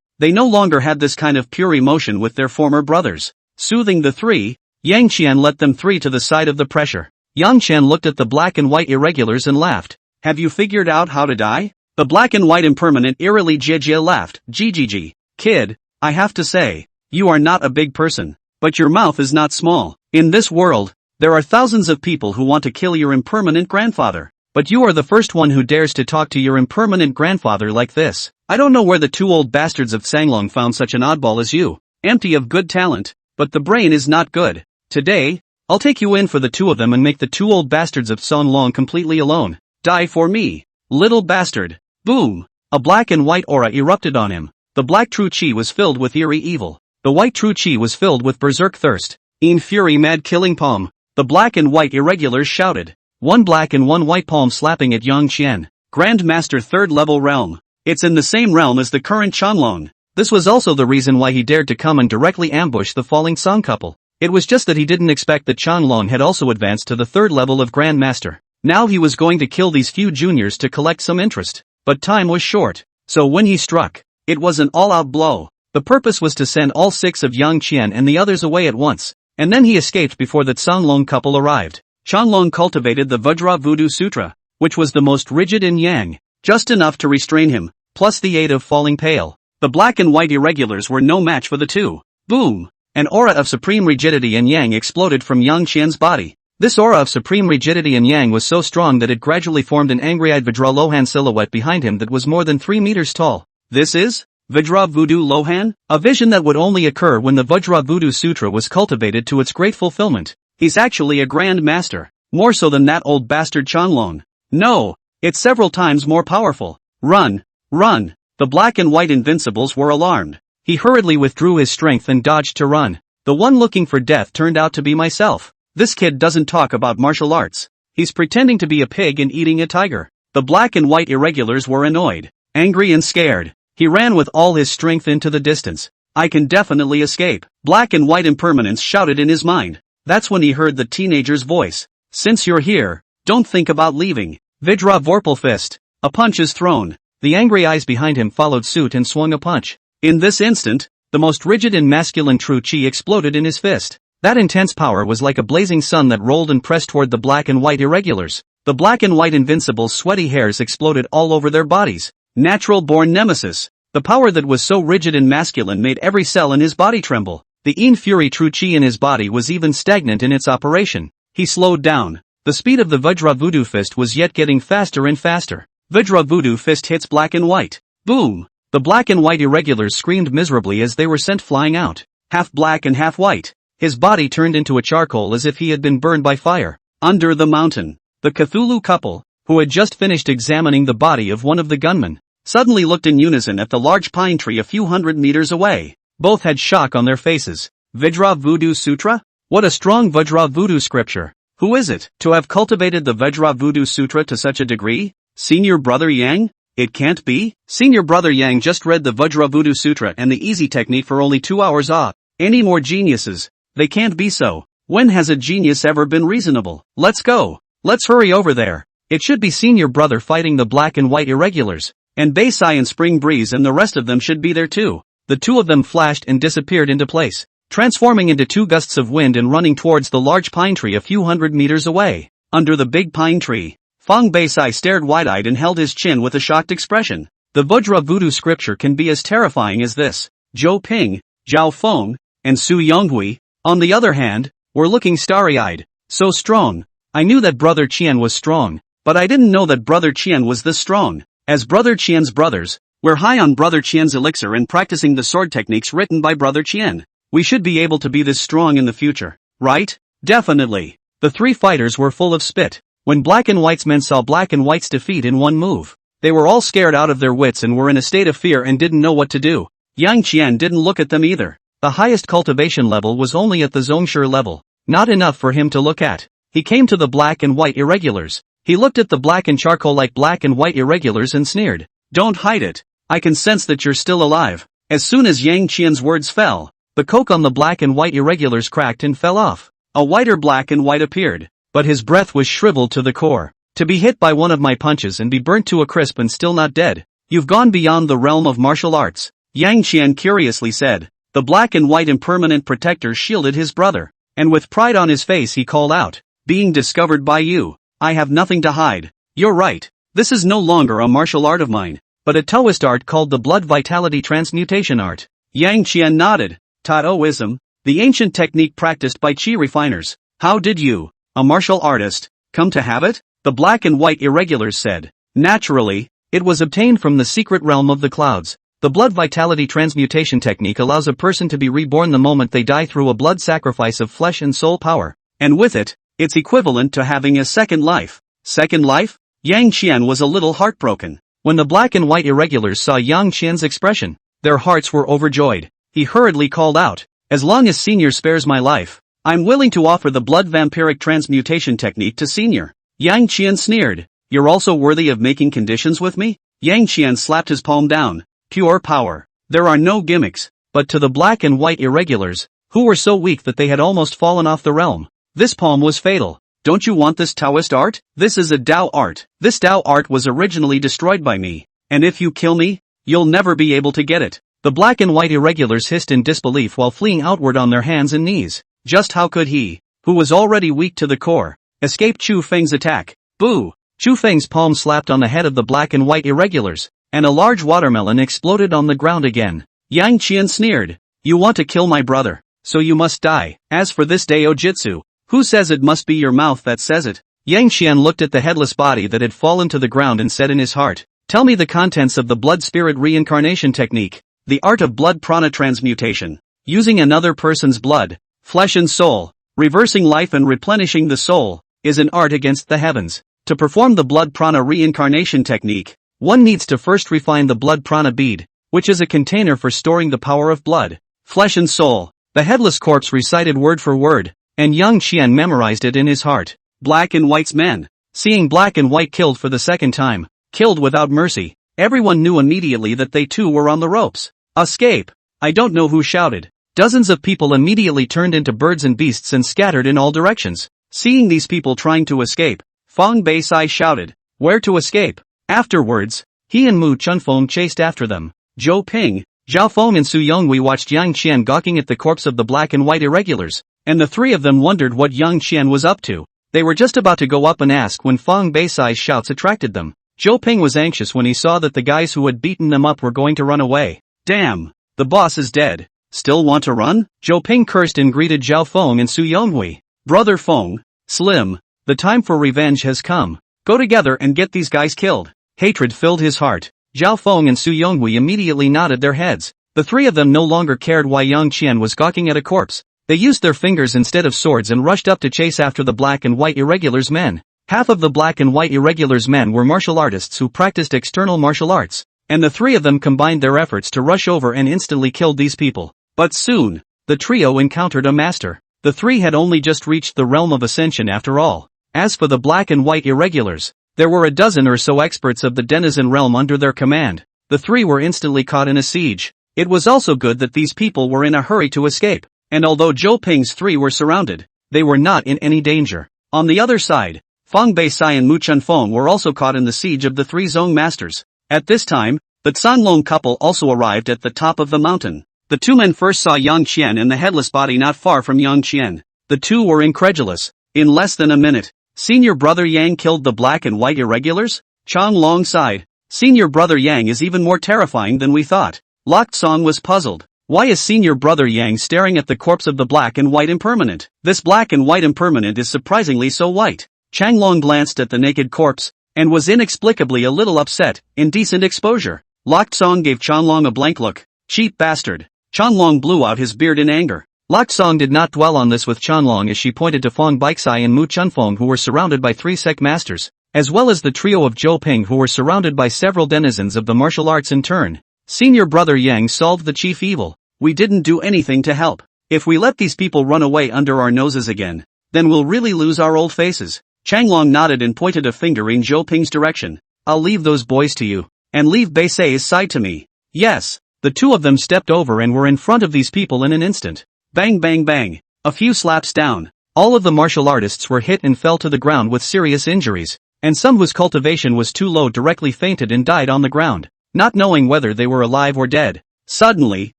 they no longer had this kind of pure emotion with their former brothers. Soothing the 3, Yang Qian led them 3 to the side of the pressure. Yang Qian looked at the black and white irregulars and laughed. Have you figured out how to die? The black and white impermanent eerily Jie laughed. Gigi. Kid, I have to say, you are not a big person, but your mouth is not small. In this world, there are thousands of people who want to kill your impermanent grandfather, but you are the first one who dares to talk to your impermanent grandfather like this. I don't know where the 2 old bastards of Sanglong found such an oddball as you, empty of good talent, but the brain is not good. Today, I'll take you in for the 2 of them and make the 2 old bastards of Sanglong completely alone. Die for me, little bastard. Boom! A black and white aura erupted on him. The black true chi was filled with eerie evil. The white true chi was filled with berserk thirst. In fury mad killing palm. The black and white irregulars shouted. 1 black and 1 white palm slapping at Yang Qian. Grand Master 3rd level realm. It's in the same realm as the current Chanlong. This was also the reason why he dared to come and directly ambush the falling Song couple. It was just that he didn't expect that Chanlong had also advanced to the 3rd level of Grand Master. Now he was going to kill these few juniors to collect some interest. But time was short, so when he struck, it was an all-out blow. The purpose was to send all 6 of Yang Qian and the others away at once, and then he escaped before the Sanglong couple arrived. Chanlong cultivated the Vajra Voodoo Sutra, which was the most rigid in Yang, just enough to restrain him, plus the aid of falling pale. The black and white irregulars were no match for the 2. Boom! An aura of supreme rigidity and Yang exploded from Yang Qian's body. This aura of supreme rigidity in Yang was so strong that it gradually formed an angry-eyed Vajra Lohan silhouette behind him that was more than 3 meters tall. This is Vajra Voodoo Lohan? A vision that would only occur when the Vajra Voodoo Sutra was cultivated to its great fulfillment. He's actually a grand master, more so than that old bastard Chanlong. No, it's several times more powerful. Run, run. The black and white invincibles were alarmed. He hurriedly withdrew his strength and dodged to run. The one looking for death turned out to be myself. This kid doesn't talk about martial arts. He's pretending to be a pig and eating a tiger. The black and white irregulars were annoyed, angry and scared. He ran with all his strength into the distance. I can definitely escape. Black and white impermanence shouted in his mind. That's when he heard the teenager's voice. Since you're here, don't think about leaving. Vajra Vorpal fist. A punch is thrown. The angry eyes behind him followed suit and swung a punch. In this instant, the most rigid and masculine true chi exploded in his fist. That intense power was like a blazing sun that rolled and pressed toward the black and white irregulars. The black and white invincible sweaty hairs exploded all over their bodies. Natural-born nemesis. The power that was so rigid and masculine made every cell in his body tremble. The fury true chi in his body was even stagnant in its operation. He slowed down. The speed of the Vajra Voodoo Fist was yet getting faster and faster. Vajra Voodoo Fist hits black and white. Boom! The black and white irregulars screamed miserably as they were sent flying out. Half black and half white. His body turned into a charcoal as if he had been burned by fire. Under the mountain, the Cthulhu couple, who had just finished examining the body of one of the gunmen, suddenly looked in unison at the large pine tree a few hundred meters away. Both had shock on their faces. Vajra Voodoo Sutra? What a strong Vajra Voodoo scripture. Who is it to have cultivated the Vajra Voodoo Sutra to such a degree? Senior Brother Yang? It can't be. Senior Brother Yang just read the Vajra Voodoo Sutra and the easy technique for only 2 hours off. Any more geniuses? They can't be so. When has a genius ever been reasonable? Let's go. Let's hurry over there. It should be Senior Brother fighting the black and white irregulars. And Baysai and Spring Breeze and the rest of them should be there too. The two of them flashed and disappeared into place, transforming into 2 gusts of wind and running towards the large pine tree a few hundred meters away. Under the big pine tree, Fang Baysai stared wide-eyed and held his chin with a shocked expression. The Vajra Voodoo scripture can be as terrifying as this. Zhou Ping, Zhao Feng, and Su Yonghui, on the other hand, were looking starry-eyed. So strong. I knew that Brother Qian was strong, but I didn't know that Brother Qian was this strong. As Brother Qian's brothers, we're high on Brother Qian's elixir and practicing the sword techniques written by Brother Qian. We should be able to be this strong in the future, right? Definitely. The 3 fighters were full of spit. When Black and White's men saw Black and White's defeat in one move, they were all scared out of their wits and were in a state of fear and didn't know what to do. Yang Qian didn't look at them either. The highest cultivation level was only at the Zhongshu level, not enough for him to look at. He came to the black and white irregulars. He looked at the black and charcoal like black and white irregulars and sneered. Don't hide it. I can sense that you're still alive. As soon as Yang Qian's words fell, the coke on the black and white irregulars cracked and fell off. A whiter black and white appeared, but his breath was shriveled to the core. To be hit by one of my punches and be burnt to a crisp and still not dead. You've gone beyond the realm of martial arts, Yang Qian curiously said. The black and white impermanent protector shielded his brother, and with pride on his face he called out, being discovered by you. I have nothing to hide. You're right. This is no longer a martial art of mine, but a Taoist art called the blood vitality transmutation art. Yang Qian nodded. Taoism, the ancient technique practiced by qi refiners. How did you, a martial artist, come to have it? The black and white irregulars said. Naturally, it was obtained from the secret realm of the clouds. The blood vitality transmutation technique allows a person to be reborn the moment they die through a blood sacrifice of flesh and soul power. And with it, it's equivalent to having a second life. Second life? Yang Qian was a little heartbroken. When the black and white irregulars saw Yang Qian's expression, their hearts were overjoyed. He hurriedly called out, as long as Senior spares my life, I'm willing to offer the blood vampiric transmutation technique to Senior. Yang Qian sneered. You're also worthy of making conditions with me? Yang Qian slapped his palm down. Pure power. There are no gimmicks. But to the black and white irregulars, who were so weak that they had almost fallen off the realm, this palm was fatal. Don't you want this Taoist art? This is a Tao art. This Tao art was originally destroyed by me. And if you kill me, you'll never be able to get it. The black and white irregulars hissed in disbelief while fleeing outward on their hands and knees. Just how could he, who was already weak to the core, escape Chu Feng's attack? Boo! Chu Feng's palm slapped on the head of the black and white irregulars, and a large watermelon exploded on the ground again. Yang Qian sneered. You want to kill my brother, so you must die. As for this Dao Jitsu, who says it must be your mouth that says it? Yang Qian looked at the headless body that had fallen to the ground and said in his heart, tell me the contents of the blood spirit reincarnation technique, the art of blood prana transmutation, using another person's blood, flesh and soul, reversing life and replenishing the soul, is an art against the heavens. To perform the blood prana reincarnation technique, one needs to first refine the blood prana bead, which is a container for storing the power of blood, flesh and soul. The headless corpse recited word for word, and Yang Qian memorized it in his heart. Black and White's men, seeing Black and White killed for the second time, killed without mercy, everyone knew immediately that they too were on the ropes. Escape! I don't know who shouted. Dozens of people immediately turned into birds and beasts and scattered in all directions. Seeing these people trying to escape, Fang Beisai shouted, where to escape? Afterwards, he and Mu Chunfeng chased after them. Zhou Ping, Zhao Feng and Su Yonghui watched Yang Qian gawking at the corpse of the black and white irregulars, and the three of them wondered what Yang Qian was up to. They were just about to go up and ask when Fang Beisai's shouts attracted them. Zhou Ping was anxious when he saw that the guys who had beaten them up were going to run away. Damn, the boss is dead. Still want to run? Zhou Ping cursed and greeted Zhao Feng and Su Yonghui. Brother Feng, Slim, the time for revenge has come. Go together and get these guys killed. Hatred filled his heart. Zhao Feng and Su Yonghui immediately nodded their heads. The three of them no longer cared why Yang Qian was gawking at a corpse. They used their fingers instead of swords and rushed up to chase after the black and white irregulars men. Half of the black and white irregulars men were martial artists who practiced external martial arts, and the three of them combined their efforts to rush over and instantly killed these people. But soon, the trio encountered a master. The three had only just reached the realm of ascension after all. As for the black and white irregulars, there were a dozen or so experts of the denizen realm under their command. The three were instantly caught in a siege. It was also good that these people were in a hurry to escape. And although Zhou Ping's three were surrounded, they were not in any danger. On the other side, Fang Beisai and Mu Chunfeng were also caught in the siege of the three Zong masters. At this time, the Canlong couple also arrived at the top of the mountain. The two men first saw Yang Qian and the headless body not far from Yang Qian. The two were incredulous. In less than a minute, Senior Brother Yang killed the black and white irregulars? Chang Long sighed. Senior Brother Yang is even more terrifying than we thought. Lok Song was puzzled. Why is Senior Brother Yang staring at the corpse of the black and white impermanent? This black and white impermanent is surprisingly so white. Changlong glanced at the naked corpse, and was inexplicably a little upset. Indecent exposure. Lok Song gave Changlong a blank look. Cheap bastard. Changlong blew out his beard in anger. Lok Song did not dwell on this with Changlong as she pointed to Fang Beixai and Mu Chunfeng who were surrounded by three sect masters, as well as the trio of Zhou Ping who were surrounded by several denizens of the martial arts in turn. Senior Brother Yang solved the chief evil. We didn't do anything to help. If we let these people run away under our noses again, then we'll really lose our old faces. Changlong nodded and pointed a finger in Zhou Ping's direction. I'll leave those boys to you. And leave Beisai's side to me. Yes. The two of them stepped over and were in front of these people in an instant. Bang bang bang. A few slaps down. All of the martial artists were hit and fell to the ground with serious injuries, and some whose cultivation was too low directly fainted and died on the ground, not knowing whether they were alive or dead. Suddenly,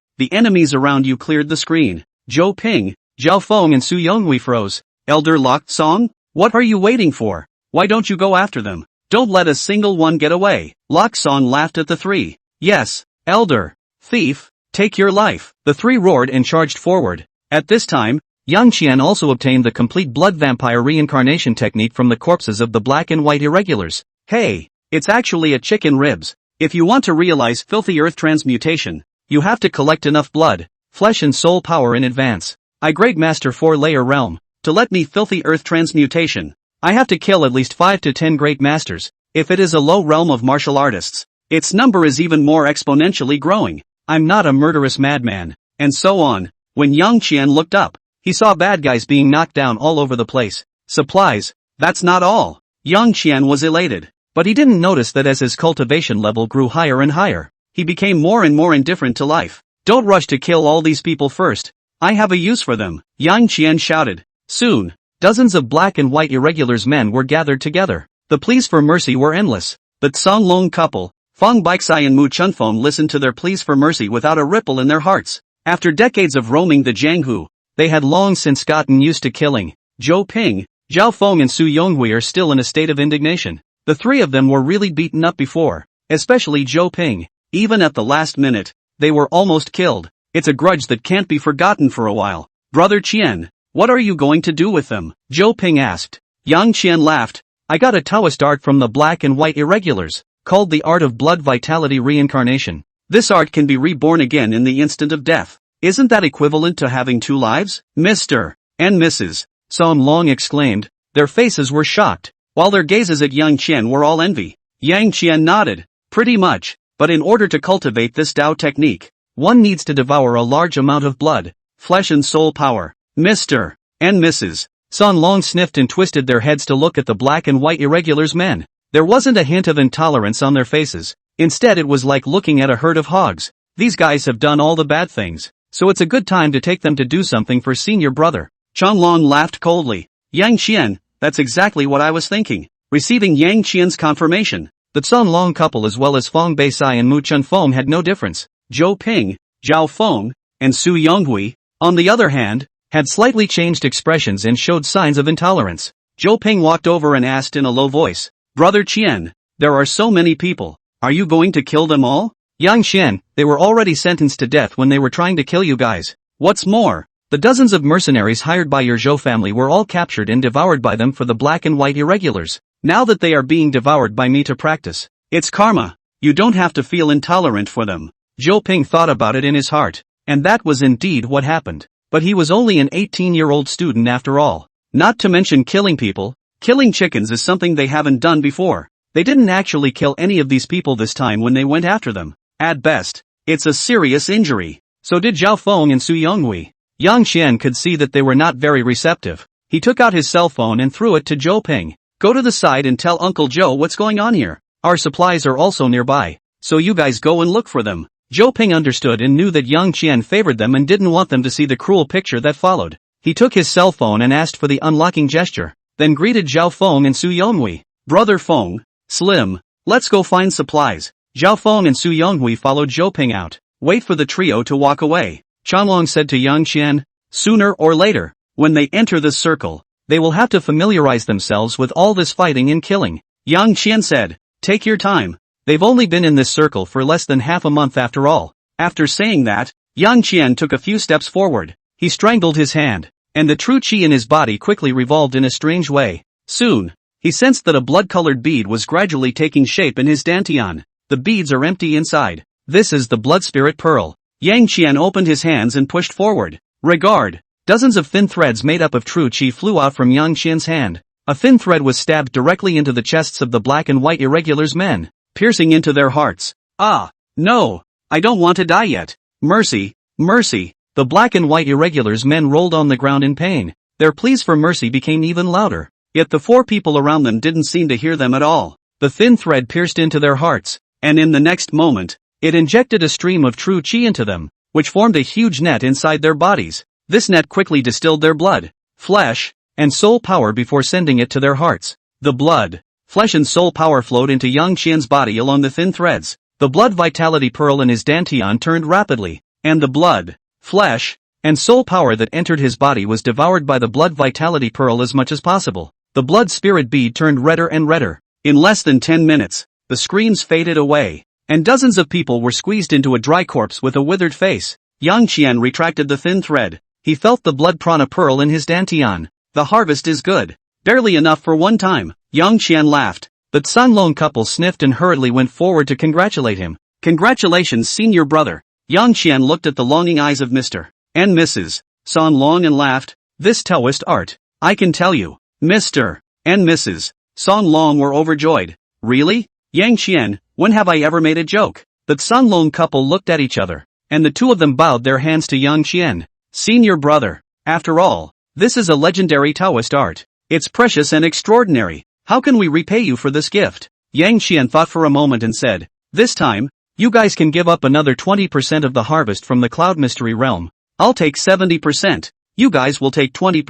the enemies around you cleared the screen. Zhou Ping, Zhao Feng and Su Yonghui froze. Elder Lok Song? What are you waiting for? Why don't you go after them? Don't let a single one get away. Lok Song laughed at the three. Yes, Elder. Thief, take your life. The three roared and charged forward. At this time, Yang Qian also obtained the complete blood vampire reincarnation technique from the corpses of the black and white irregulars. Hey, it's actually a chicken ribs. If you want to realize filthy earth transmutation, you have to collect enough blood, flesh and soul power in advance. I Great Master 4-layer realm. To let me filthy earth transmutation, I have to kill at least 5 to 10 great masters. If it is a low realm of martial artists, its number is even more exponentially growing. I'm not a murderous madman. And so on. When Yang Qian looked up, he saw bad guys being knocked down all over the place. Supplies, that's not all. Yang Qian was elated. But he didn't notice that as his cultivation level grew higher and higher, he became more and more indifferent to life. Don't rush to kill all these people first. I have a use for them. Yang Qian shouted. Soon, dozens of black and white irregulars men were gathered together. The pleas for mercy were endless. The Canlong couple, Fang Beixai and Mu Chunfeng listened to their pleas for mercy without a ripple in their hearts. After decades of roaming the Jianghu, they had long since gotten used to killing. Zhou Ping, Zhao Feng and Su Yonghui are still in a state of indignation. The three of them were really beaten up before, especially Zhou Ping. Even at the last minute, they were almost killed. It's a grudge that can't be forgotten for a while. Brother Qian, what are you going to do with them? Zhou Ping asked. Yang Qian laughed. I got a Taoist art from the black and white irregulars, called the art of blood vitality reincarnation. This art can be reborn again in the instant of death. Isn't that equivalent to having 2 lives? Mr. and Mrs. Song Long exclaimed. Their faces were shocked, while their gazes at Yang Qian were all envy. Yang Qian nodded. Pretty much, but in order to cultivate this Tao technique, one needs to devour a large amount of blood, flesh and soul power. Mr. and Mrs. Song Long sniffed and twisted their heads to look at the black and white irregulars men. There wasn't a hint of intolerance on their faces. Instead it was like looking at a herd of hogs. These guys have done all the bad things, so it's a good time to take them to do something for senior brother. Changlong laughed coldly. Yang Qian, that's exactly what I was thinking. Receiving Yang Qian's confirmation, the Canlong couple as well as Fang Beisai and Mu Chunfeng had no difference. Zhou Ping, Zhao Feng, and Su Yonghui, on the other hand, had slightly changed expressions and showed signs of intolerance. Zhou Ping walked over and asked in a low voice, Brother Qian, there are so many people, are you going to kill them all? Yang Qian, they were already sentenced to death when they were trying to kill you guys. What's more, the dozens of mercenaries hired by your Zhou family were all captured and devoured by them for the black and white irregulars. Now that they are being devoured by me to practice, it's karma. You don't have to feel intolerant for them. Zhou Ping thought about it in his heart, and that was indeed what happened. But he was only an 18-year-old student after all. Not to mention killing people. Killing chickens is something they haven't done before. They didn't actually kill any of these people this time when they went after them. At best, it's a serious injury. So did Zhao Feng and Su Yonghui. Yang Qian could see that they were not very receptive. He took out his cell phone and threw it to Zhou Ping. Go to the side and tell Uncle Joe what's going on here. Our supplies are also nearby, so you guys go and look for them. Zhou Ping understood and knew that Yang Qian favored them and didn't want them to see the cruel picture that followed. He took his cell phone and asked for the unlocking gesture, then greeted Zhao Feng and Su Yonghui. Brother Feng, Slim, let's go find supplies. Zhao Feng and Su Yonghui followed Zhou Ping out. Wait for the trio to walk away. Changlong said to Yang Qian, sooner or later, when they enter this circle, they will have to familiarize themselves with all this fighting and killing. Yang Qian said, take your time. They've only been in this circle for less than half a month after all. After saying that, Yang Qian took a few steps forward. He strangled his hand, and the true qi in his body quickly revolved in a strange way. Soon, he sensed that a blood-colored bead was gradually taking shape in his dantian. The beads are empty inside. This is the blood spirit pearl. Yang Qian opened his hands and pushed forward. Regard. Dozens of thin threads made up of true qi flew out from Yang Qian's hand. A thin thread was stabbed directly into the chests of the black and white irregulars men, piercing into their hearts. Ah, no, I don't want to die yet. Mercy, mercy. The black and white irregulars men rolled on the ground in pain. Their pleas for mercy became even louder. Yet the four people around them didn't seem to hear them at all. The thin thread pierced into their hearts, and in the next moment, it injected a stream of true qi into them, which formed a huge net inside their bodies. This net quickly distilled their blood, flesh, and soul power before sending it to their hearts. The blood, flesh and soul power flowed into Yang Qian's body along the thin threads. The blood vitality pearl in his dantian turned rapidly, and the blood, flesh, and soul power that entered his body was devoured by the blood vitality pearl as much as possible. The blood spirit bead turned redder and redder. In less than 10 minutes, the screams faded away, and dozens of people were squeezed into a dry corpse with a withered face. Yang Qian retracted the thin thread. He felt the blood prana pearl in his dantian. The harvest is good. Barely enough for one time. Yang Qian laughed. The Sunlong couple sniffed and hurriedly went forward to congratulate him. Congratulations, senior brother. Yang Qian looked at the longing eyes of Mr. and Mrs. Sun Long and laughed. This Taoist art, I can tell you. Mr. and Mrs. Sun Long were overjoyed. Really? Yang Qian, when have I ever made a joke? The Sunlong couple looked at each other, and the two of them bowed their hands to Yang Qian. Senior brother, after all, this is a legendary Taoist art. It's precious and extraordinary. How can we repay you for this gift? Yang Qian thought for a moment and said, this time, you guys can give up another 20% of the harvest from the Cloud Mystery Realm. I'll take 70%. You guys will take 20.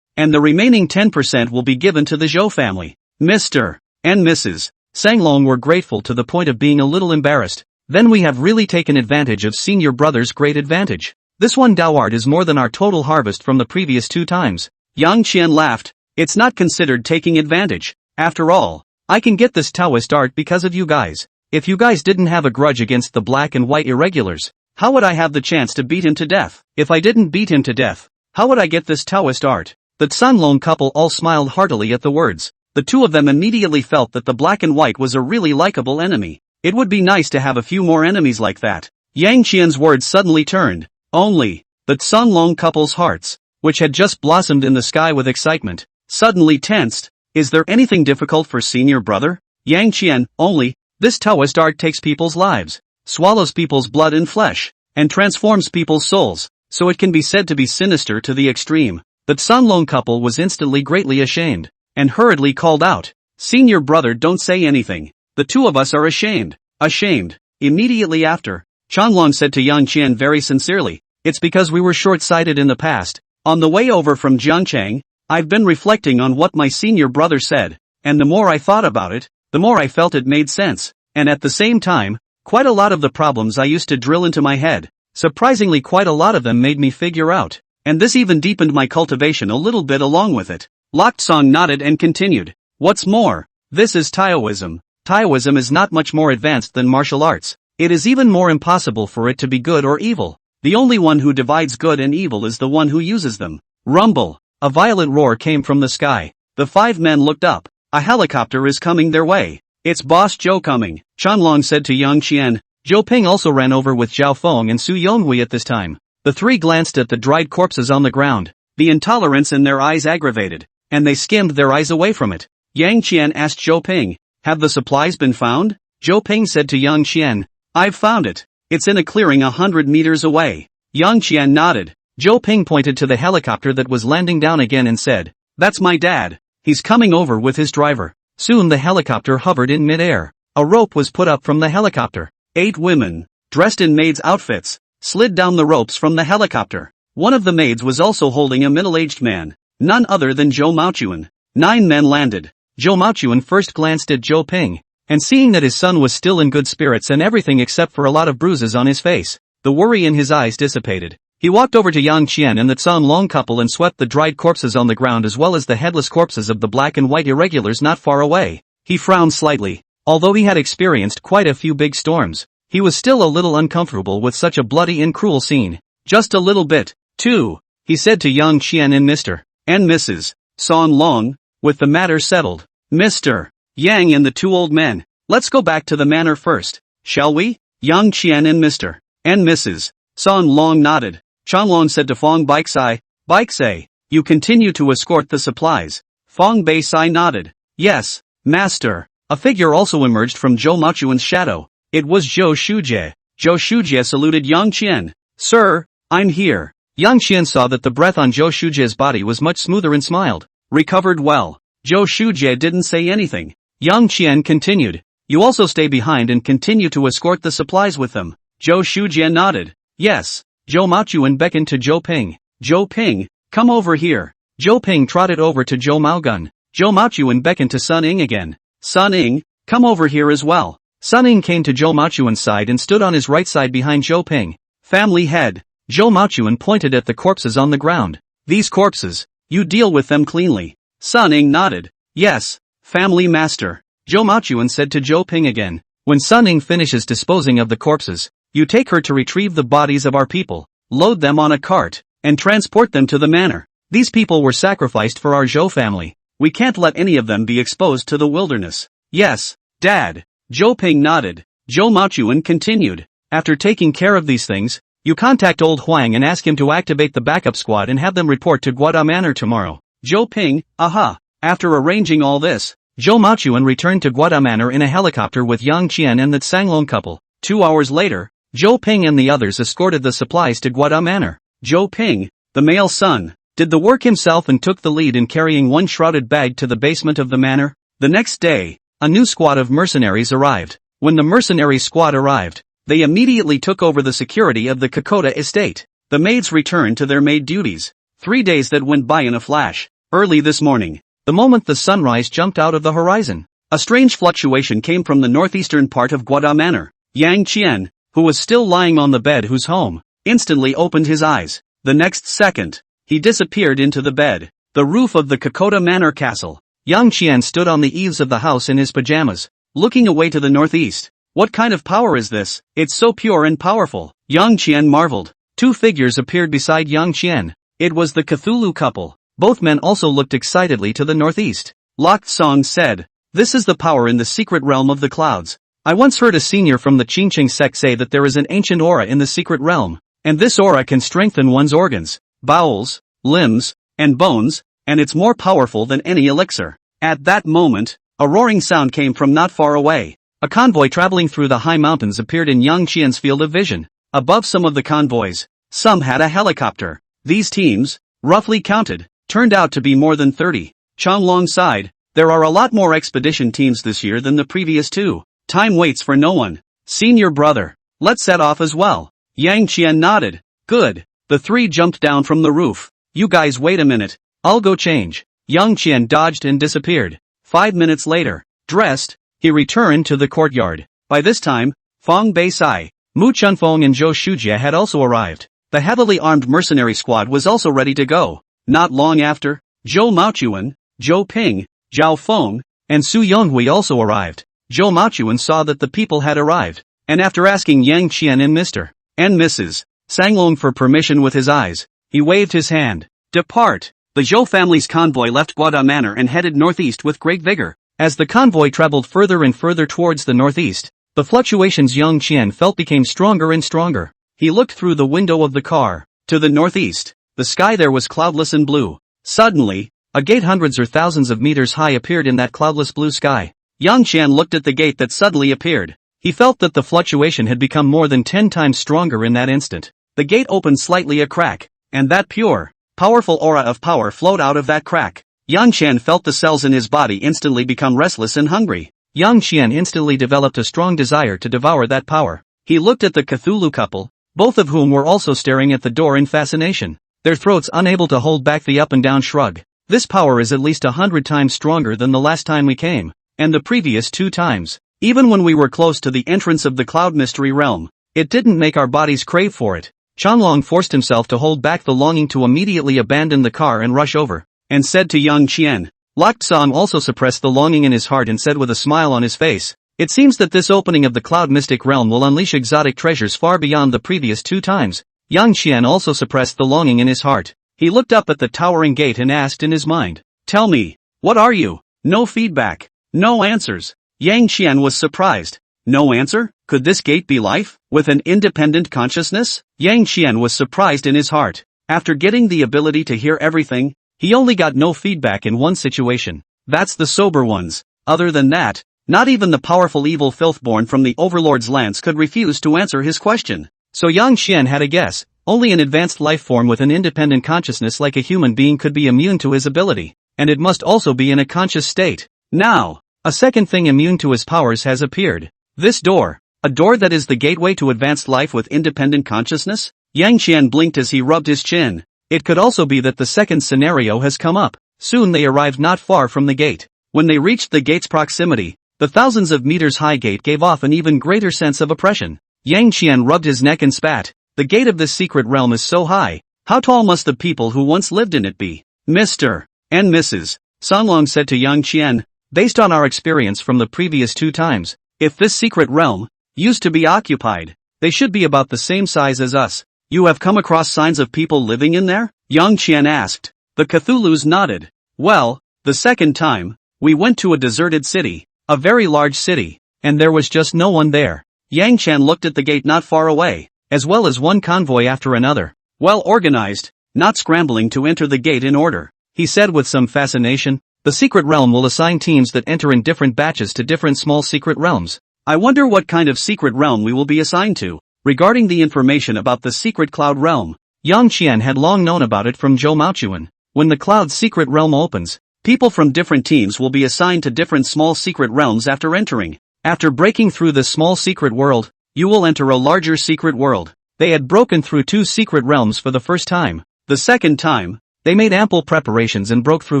And the remaining 10% will be given to the Zhou family. Mr. and Mrs. Sanglong were grateful to the point of being a little embarrassed. Then we have really taken advantage of senior brother's great advantage. This one Dao art is more than our total harvest from the previous 2 times. Yang Qian laughed. It's not considered taking advantage. After all, I can get this Taoist art because of you guys. If you guys didn't have a grudge against the black and white irregulars, how would I have the chance to beat him to death? If I didn't beat him to death, how would I get this Taoist art? The Sunlong couple all smiled heartily at the words. The two of them immediately felt that the black and white was a really likable enemy. It would be nice to have a few more enemies like that. Yang Qian's words suddenly turned. Only, the Sunlong couple's hearts, which had just blossomed in the sky with excitement, suddenly tensed. Is there anything difficult for senior brother? Yang Qian, only, this Taoist art takes people's lives, swallows people's blood and flesh, and transforms people's souls, so it can be said to be sinister to the extreme. The Sunlong couple was instantly greatly ashamed, and hurriedly called out, senior brother, don't say anything. The two of us are ashamed. Ashamed. Immediately after, Changlong said to Yang Qian very sincerely, it's because we were short-sighted in the past. On the way over from Jiangchang, I've been reflecting on what my senior brother said, and the more I thought about it, the more I felt it made sense, and at the same time, quite a lot of the problems I used to drill into my head, surprisingly quite a lot of them made me figure out, and this even deepened my cultivation a little bit along with it. Locked Song nodded and continued. What's more, this is Taoism. Taoism is not much more advanced than martial arts. It is even more impossible for it to be good or evil. The only one who divides good and evil is the one who uses them. Rumble. A violent roar came from the sky. The 5 men looked up. A helicopter is coming their way. It's Boss Zhou coming, Chanlong said to Yang Qian. Zhou Ping also ran over with Zhao Feng and Su Yonghui at this time. The 3 glanced at the dried corpses on the ground. The intolerance in their eyes aggravated, and they skimmed their eyes away from it. Yang Qian asked Zhou Ping, have the supplies been found? Zhou Ping said to Yang Qian, I've found it. It's in a clearing 100 meters away. Yang Qian nodded. Zhou Ping pointed to the helicopter that was landing down again and said, that's my dad. He's coming over with his driver. Soon the helicopter hovered in mid-air. A rope was put up from the helicopter. 8 women, dressed in maids' outfits, slid down the ropes from the helicopter. One of the maids was also holding a middle-aged man, none other than Zhou Maochuan. 9 men landed. Zhou Maochuan first glanced at Zhou Ping, and seeing that his son was still in good spirits and everything except for a lot of bruises on his face, the worry in his eyes dissipated. He walked over to Yang Qian and the Tsang Long couple and swept the dried corpses on the ground as well as the headless corpses of the black and white irregulars not far away. He frowned slightly. Although he had experienced quite a few big storms, he was still a little uncomfortable with such a bloody and cruel scene. Just a little bit, too, he said to Yang Qian and Mr. and Mrs. Tsang Long, with the matter settled. Mr. Yang and the 2 old men, let's go back to the manor first, shall we? Yang Qian and Mr. and Mrs. Tsang Long nodded. Chanlong said to Fong Baisai, you continue to escort the supplies. Fong Baisai nodded. Yes, master. A figure also emerged from Zhou Maochuan's shadow. It was Zhou Shujie. Zhou Shujie saluted Yang Qian. Sir, I'm here. Yang Qian saw that the breath on Zhou Shujie's body was much smoother and smiled. Recovered well. Zhou Shujie didn't say anything. Yang Qian continued. You also stay behind and continue to escort the supplies with them. Zhou Shujie nodded. Yes. Zhou Maochuan beckoned to Zhou Ping. Zhou Ping, come over here. Zhou Ping trotted over to Zhou Maogun. Zhou Maochuan beckoned to Sun Ying again. Sun Ying, come over here as well. Sun Ying came to Zhou Maochuan's side and stood on his right side behind Zhou Ping. Family head. Zhou Maochuan pointed at the corpses on the ground. These corpses, you deal with them cleanly. Sun Ying nodded. Yes, family master. Zhou Maochuan said to Zhou Ping again. When Sun Ying finishes disposing of the corpses, you take her to retrieve the bodies of our people, load them on a cart, and transport them to the manor. These people were sacrificed for our Zhou family. We can't let any of them be exposed to the wilderness. Yes, Dad. Zhou Ping nodded. Zhou Maochuan continued. After taking care of these things, you contact old Huang and ask him to activate the backup squad and have them report to Guada Manor tomorrow. Zhou Ping, aha. After arranging all this, Zhou Maochuan returned to Guada Manor in a helicopter with Yang Qian and the Tsanglong couple. 2 hours later, Zhou Ping and the others escorted the supplies to Guada Manor. Zhou Ping, the male son, did the work himself and took the lead in carrying one shrouded bag to the basement of the manor. The next day, a new squad of mercenaries arrived. When the mercenary squad arrived, they immediately took over the security of the Kokoda estate. The maids returned to their maid duties. 3 days that went by in a flash. Early this morning, the moment the sunrise jumped out of the horizon, a strange fluctuation came from the northeastern part of Guada Manor. Yang Qian, who was still lying on the bed whose home, instantly opened his eyes. The next second, he disappeared into the bed. The roof of the Kokoda Manor Castle. Yang Qian stood on the eaves of the house in his pajamas, looking away to the northeast. What kind of power is this? It's so pure and powerful. Yang Qian marveled. 2 figures appeared beside Yang Qian. It was the Cthulhu couple. Both men also looked excitedly to the northeast. Locked Song said, this is the power in the secret realm of the clouds. I once heard a senior from the Qingqing sect say that there is an ancient aura in the secret realm, and this aura can strengthen one's organs, bowels, limbs, and bones, and it's more powerful than any elixir. At that moment, a roaring sound came from not far away. A convoy traveling through the high mountains appeared in Yang Qian's field of vision. Above some of the convoys, some had a helicopter. These teams, roughly counted, turned out to be more than 30. Changlong sighed. There are a lot more expedition teams this year than the previous 2. Time waits for no one. Senior brother, let's set off as well. Yang Qian nodded. Good. The 3 jumped down from the roof. You guys wait a minute. I'll go change. Yang Qian dodged and disappeared. 5 minutes later, dressed, he returned to the courtyard. By this time, Fong Baisai, Mu Chunfeng and Zhou Shujie had also arrived. The heavily armed mercenary squad was also ready to go. Not long after, Zhou Maochuan, Zhou Ping, Zhao Feng, and Su Yonghui also arrived. Zhou Maochuan saw that the people had arrived, and after asking Yang Qian and Mr. and Mrs. Sanglong for permission with his eyes, he waved his hand. Depart. The Zhou family's convoy left Guada Manor and headed northeast with great vigor. As the convoy traveled further and further towards the northeast, the fluctuations Yang Qian felt became stronger and stronger. He looked through the window of the car. To the northeast, the sky there was cloudless and blue. Suddenly, a gate hundreds or thousands of meters high appeared in that cloudless blue sky. Yang Qian looked at the gate that suddenly appeared. He felt that the fluctuation had become more than 10 times stronger in that instant. The gate opened slightly a crack, and that pure, powerful aura of power flowed out of that crack. Yang Qian felt the cells in his body instantly become restless and hungry. Yang Qian instantly developed a strong desire to devour that power. He looked at the Cthulhu couple, both of whom were also staring at the door in fascination, their throats unable to hold back the up and down shrug. This power is at least 100 times stronger than the last time we came, and the previous 2 times. Even when we were close to the entrance of the Cloud Mystery Realm, it didn't make our bodies crave for it. Chanlong forced himself to hold back the longing to immediately abandon the car and rush over, and said to Yang Qian. Lak Tsang also suppressed the longing in his heart and said with a smile on his face, "It seems that this opening of the Cloud Mystic Realm will unleash exotic treasures far beyond the previous 2 times. Yang Qian also suppressed the longing in his heart. He looked up at the towering gate and asked in his mind, "Tell me, what are you?" No feedback. No answers. Yang Qian was surprised. No answer? Could this gate be life, with an independent consciousness? Yang Qian was surprised in his heart. After getting the ability to hear everything, he only got no feedback in one situation. That's the sober ones. Other than that, not even the powerful evil filth born from the Overlord's lance could refuse to answer his question. So Yang Qian had a guess. Only an advanced life form with an independent consciousness like a human being could be immune to his ability, and it must also be in a conscious state. Now, a second thing immune to his powers has appeared. This door. A door that is the gateway to advanced life with independent consciousness? Yang Qian blinked as he rubbed his chin. It could also be that the second scenario has come up. Soon they arrived not far from the gate. When they reached the gate's proximity, the thousands of meters high gate gave off an even greater sense of oppression. Yang Qian rubbed his neck and spat. The gate of this secret realm is so high. How tall must the people who once lived in it be? Mr. and Mrs. Sanglong said to Yang Qian, based on our experience from the previous 2 times, if this secret realm used to be occupied, they should be about the same size as us. You have come across signs of people living in there? Yang Qian asked. The Cthulhus nodded. Well, the second time, we went to a deserted city, a very large city, and there was just no one there. Yang Qian looked at the gate not far away, as well as one convoy after another. Well organized, not scrambling to enter the gate in order. He said with some fascination, the secret realm will assign teams that enter in different batches to different small secret realms. I wonder what kind of secret realm we will be assigned to. Regarding the information about the secret cloud realm, Yang Qian had long known about it from Zhou Maochuan. When the cloud secret realm opens, people from different teams will be assigned to different small secret realms after entering. After breaking through this small secret world, you will enter a larger secret world. They had broken through 2 secret realms for the first time. The second time, they made ample preparations and broke through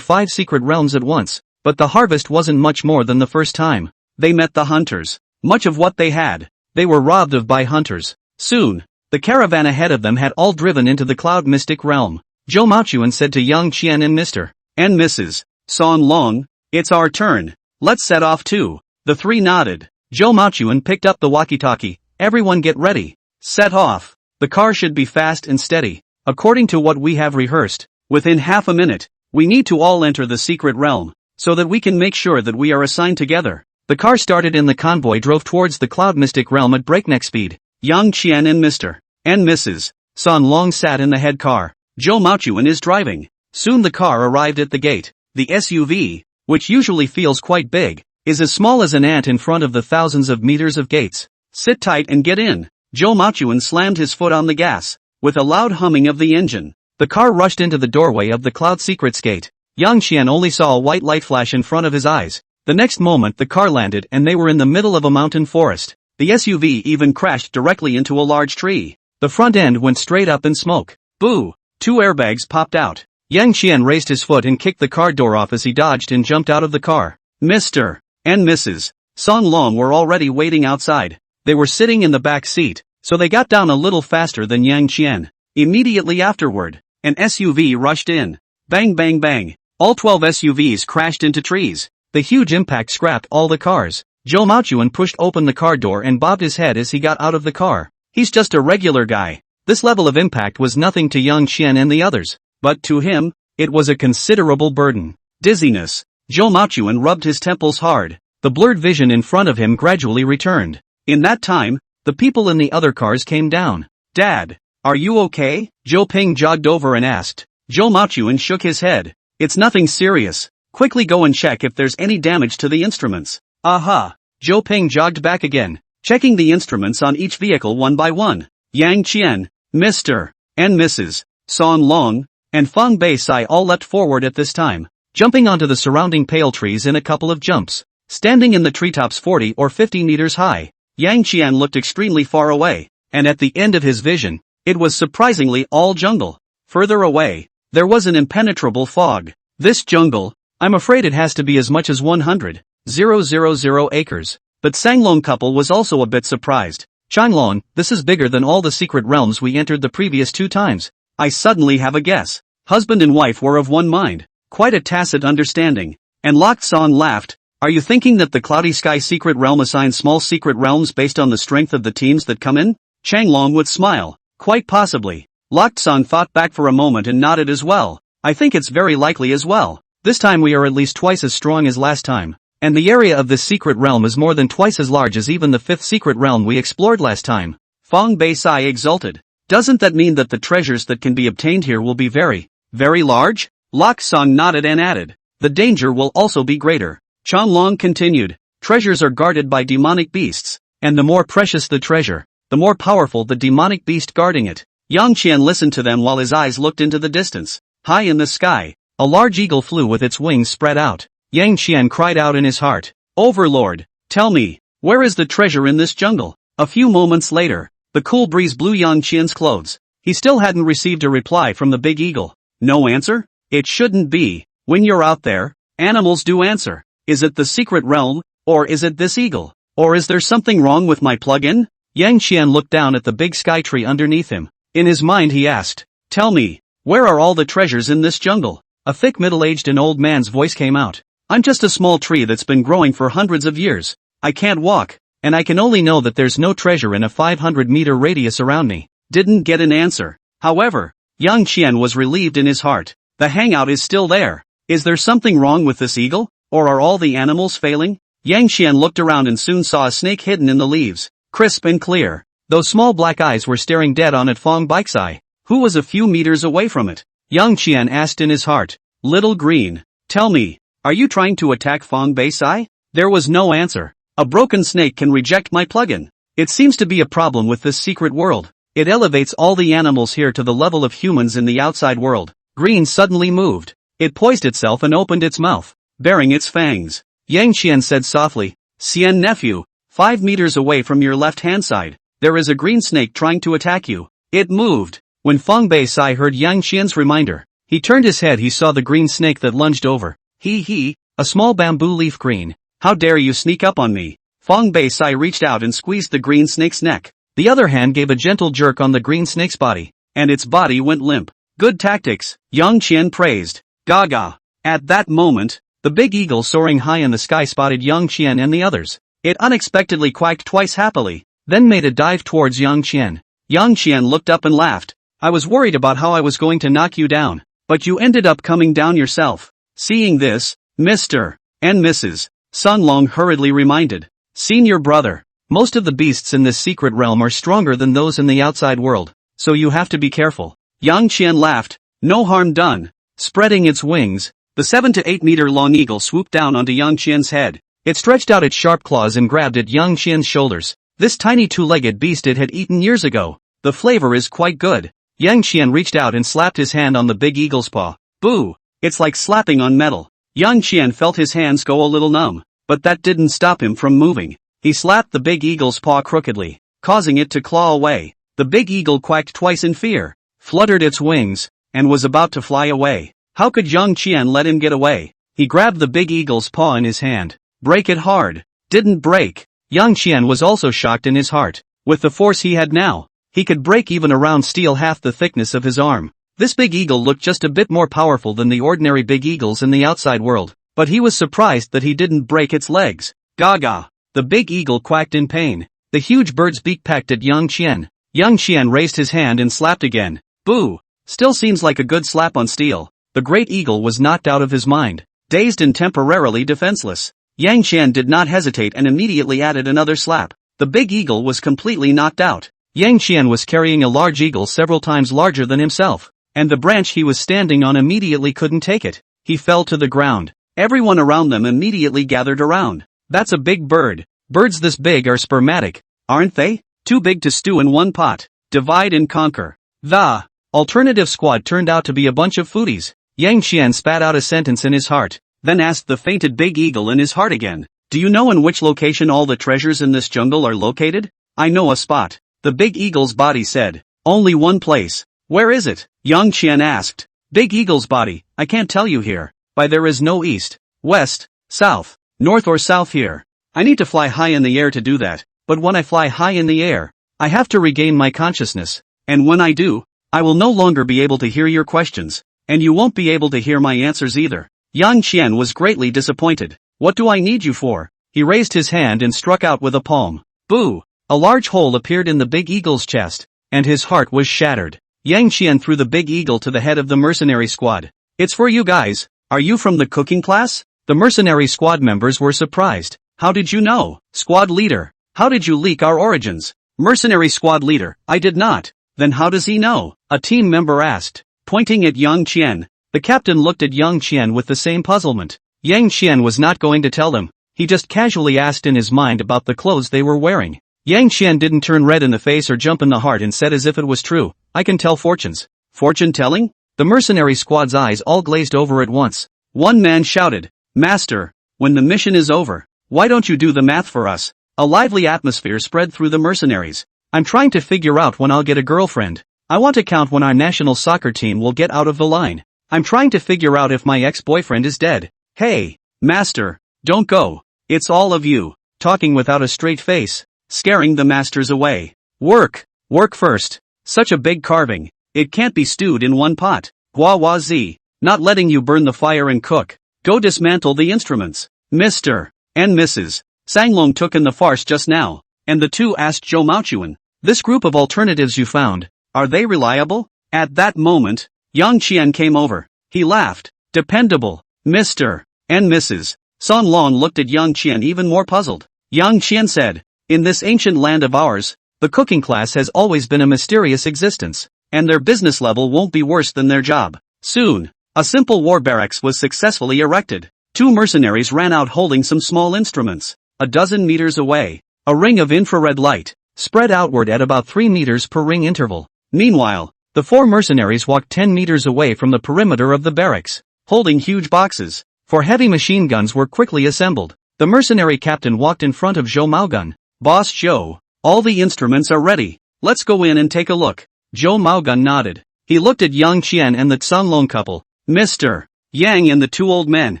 5 secret realms at once, but the harvest wasn't much more than the first time. They met the hunters. Much of what they had, they were robbed of by hunters. Soon, the caravan ahead of them had all driven into the Cloud Mystic Realm. Zhou Maochuan said to Yang Qian and Mr. and Mrs. Sanglong, it's our turn. Let's set off too. The 3 nodded. Zhou Maochuan picked up the walkie-talkie. Everyone get ready. Set off. The car should be fast and steady. According to what we have rehearsed, within half a minute, we need to all enter the secret realm, so that we can make sure that we are assigned together. The car started and the convoy drove towards the Cloud Mystic Realm at breakneck speed. Yang Qian and Mr. and Mrs. Sanglong sat in the head car. Zhou Maochuan is driving. Soon the car arrived at the gate. The SUV, which usually feels quite big, is as small as an ant in front of the thousands of meters of gates. Sit tight and get in. Zhou Maochuan slammed his foot on the gas, with a loud humming of the engine. The car rushed into the doorway of the Cloud Secrets gate. Yang Qian only saw a white light flash in front of his eyes. The next moment the car landed and they were in the middle of a mountain forest. The SUV even crashed directly into a large tree. The front end went straight up in smoke. Boo! 2 airbags popped out. Yang Qian raised his foot and kicked the car door off as he dodged and jumped out of the car. Mr. and Mrs. Sanglong were already waiting outside. They were sitting in the back seat, so they got down a little faster than Yang Qian. Immediately afterward, an SUV rushed in. Bang bang bang. All 12 SUVs crashed into trees. The huge impact scrapped all the cars. Zhou Maochuan pushed open the car door and bobbed his head as he got out of the car. He's just a regular guy. This level of impact was nothing to Yang Qian and the others. But to him, it was a considerable burden. Dizziness. Zhou Maochuan rubbed his temples hard. The blurred vision in front of him gradually returned. In that time, the people in the other cars came down. Dad, are you okay? Zhou Ping jogged over and asked. Zhou Maochuan shook his head. It's nothing serious. Quickly go and check if there's any damage to the instruments. Aha! Zhou Ping jogged back again, checking the instruments on each vehicle one by one. Yang Qian, Mr. and Mrs. San Long, and Feng Beisai all leapt forward at this time, jumping onto the surrounding pale trees in a couple of jumps. Standing in the treetops 40 or 50 meters high, Yang Qian looked extremely far away, and at the end of his vision, it was surprisingly all jungle. Further away, there was an impenetrable fog. This jungle, I'm afraid it has to be as much as 100,000 acres. But Sanglong couple was also a bit surprised. Changlong, this is bigger than all the secret realms we entered the previous 2 times. I suddenly have a guess. Husband and wife were of one mind. Quite a tacit understanding. And Lok San laughed. Are you thinking that the Cloudy Sky secret realm assigns small secret realms based on the strength of the teams that come in? Changlong would smile. Quite possibly. Lok San thought back for a moment and nodded as well. I think it's very likely as well. This time we are at least twice as strong as last time. And the area of this secret realm is more than twice as large as even the 5th secret realm we explored last time. Feng Beisai exulted. Doesn't that mean that the treasures that can be obtained here will be very, very large? Lok San nodded and added. The danger will also be greater. Changlong continued. Treasures are guarded by demonic beasts. And the more precious the treasure, the more powerful the demonic beast guarding it. Yang Qian listened to them while his eyes looked into the distance. High in the sky, a large eagle flew with its wings spread out. Yang Qian cried out in his heart. Overlord, tell me, where is the treasure in this jungle? A few moments later, the cool breeze blew Yang Qian's clothes. He still hadn't received a reply from the big eagle. No answer? It shouldn't be. When you're out there, animals do answer. Is it the secret realm, or is it this eagle? Or is there something wrong with my plug-in? Yang Qian looked down at the big sky tree underneath him. In his mind he asked, tell me, where are all the treasures in this jungle? A thick middle-aged and old man's voice came out. I'm just a small tree that's been growing for hundreds of years. I can't walk, and I can only know that there's no treasure in a 500-meter radius around me. Didn't get an answer. However, Yang Qian was relieved in his heart. The hangout is still there. Is there something wrong with this eagle, or are all the animals failing? Yang Qian looked around and soon saw a snake hidden in the leaves, crisp and clear. Those small black eyes were staring dead on at Feng Beisai, who was a few meters away from it. Yang Qian asked in his heart, Little Green, tell me, are you trying to attack Feng Beisai? There was no answer. A broken snake can reject my plugin. It seems to be a problem with this secret world. It elevates all the animals here to the level of humans in the outside world. Green suddenly moved. It poised itself and opened its mouth, baring its fangs. Yang Qian said softly, Xian nephew, 5 meters away from your left-hand side, there is a green snake trying to attack you. It moved. When Feng Beisai heard Yang Qian's reminder, he turned his head. He saw the green snake that lunged over. A small bamboo leaf green. How dare you sneak up on me? Feng Beisai reached out and squeezed the green snake's neck. The other hand gave a gentle jerk on the green snake's body, and its body went limp. Good tactics, Yang Qian praised. Gaga. At that moment, the big eagle soaring high in the sky spotted Yang Qian and the others. It unexpectedly quacked twice happily, then made a dive towards Yang Qian. Yang Qian looked up and laughed. I was worried about how I was going to knock you down, but you ended up coming down yourself. Seeing this, Mr. and Mrs. San Long hurriedly reminded. Senior brother, most of the beasts in this secret realm are stronger than those in the outside world, so you have to be careful. Yang Qian laughed. No harm done. Spreading its wings, the 7 to 8 meter long eagle swooped down onto Yang Qian's head. It stretched out its sharp claws and grabbed at Yang Qian's shoulders. This tiny 2-legged beast it had eaten years ago. The flavor is quite good. Yang Qian reached out and slapped his hand on the big eagle's paw. Boo! It's like slapping on metal. Yang Qian felt his hands go a little numb, but that didn't stop him from moving. He slapped the big eagle's paw crookedly, causing it to claw away. The big eagle quacked twice in fear, fluttered its wings, and was about to fly away. How could Yang Qian let him get away? He grabbed the big eagle's paw in his hand. Break it hard. Didn't break. Yang Qian was also shocked in his heart. With the force he had now, he could break even a round steel half the thickness of his arm. This big eagle looked just a bit more powerful than the ordinary big eagles in the outside world, but he was surprised that he didn't break its legs. Gaga! The big eagle quacked in pain. The huge bird's beak pecked at Yang Qian. Yang Qian raised his hand and slapped again. Boo! Still seems like a good slap on steel. The great eagle was knocked out of his mind, dazed and temporarily defenseless. Yang Qian did not hesitate and immediately added another slap. The big eagle was completely knocked out. Yang Qian was carrying a large eagle several times larger than himself, and the branch he was standing on immediately couldn't take it. He fell to the ground. Everyone around them immediately gathered around. That's a big bird. Birds this big are spermatic, aren't they? Too big to stew in one pot. Divide and conquer. The alternative squad turned out to be a bunch of foodies. Yang Qian spat out a sentence in his heart, then asked the fainted big eagle in his heart again. Do you know in which location all the treasures in this jungle are located? I know a spot. The big eagle's body said. Only one place. Where is it? Yang Qian asked. Big eagle's body, I can't tell you here. By there is no east, west, south, north or south here. I need to fly high in the air to do that, but when I fly high in the air, I have to regain my consciousness, and when I do, I will no longer be able to hear your questions, and you won't be able to hear my answers either. Yang Qian was greatly disappointed. What do I need you for? He raised his hand and struck out with a palm. Boo! A large hole appeared in the big eagle's chest, and his heart was shattered. Yang Qian threw the big eagle to the head of the mercenary squad. It's for you guys. Are you from the cooking class? The mercenary squad members were surprised. How did you know? Squad leader. How did you leak our origins? Mercenary squad leader. I did not. Then how does he know? A team member asked, pointing at Yang Qian. The captain looked at Yang Qian with the same puzzlement. Yang Qian was not going to tell them. He just casually asked in his mind about the clothes they were wearing. Yang Qian didn't turn red in the face or jump in the heart and said as if it was true, I can tell fortunes. Fortune telling? The mercenary squad's eyes all glazed over at once. One man shouted, Master, when the mission is over, why don't you do the math for us? A lively atmosphere spread through the mercenaries. I'm trying to figure out when I'll get a girlfriend. I want to count when our national soccer team will get out of the line. I'm trying to figure out if my ex-boyfriend is dead. Hey, master, don't go. It's all of you, talking without a straight face, scaring the masters away. Work first. Such a big carving. It can't be stewed in one pot. Gua Wa Zi, not letting you burn the fire and cook. Go dismantle the instruments. Mr. and Mrs. Sanglong took in the farce just now, and the two asked Zhou Maochuan, this group of alternatives you found, are they reliable? At that moment, Yang Qian came over. He laughed. Dependable. Mr. and Mrs. Sanglong looked at Yang Qian even more puzzled. Yang Qian said, in this ancient land of ours, the cooking class has always been a mysterious existence, and their business level won't be worse than their job. Soon, a simple war barracks was successfully erected. Two mercenaries ran out holding some small instruments. A dozen meters away, a ring of infrared light, spread outward at about 3 meters per ring interval. Meanwhile, the four mercenaries walked 10 meters away from the perimeter of the barracks, holding huge boxes. For heavy machine guns were quickly assembled. The mercenary captain walked in front of Zhou Maogun. Boss Zhou, all the instruments are ready. Let's go in and take a look. Zhou Maogun nodded. He looked at Yang Qian and the Sanglong couple. Mr. Yang and the two old men,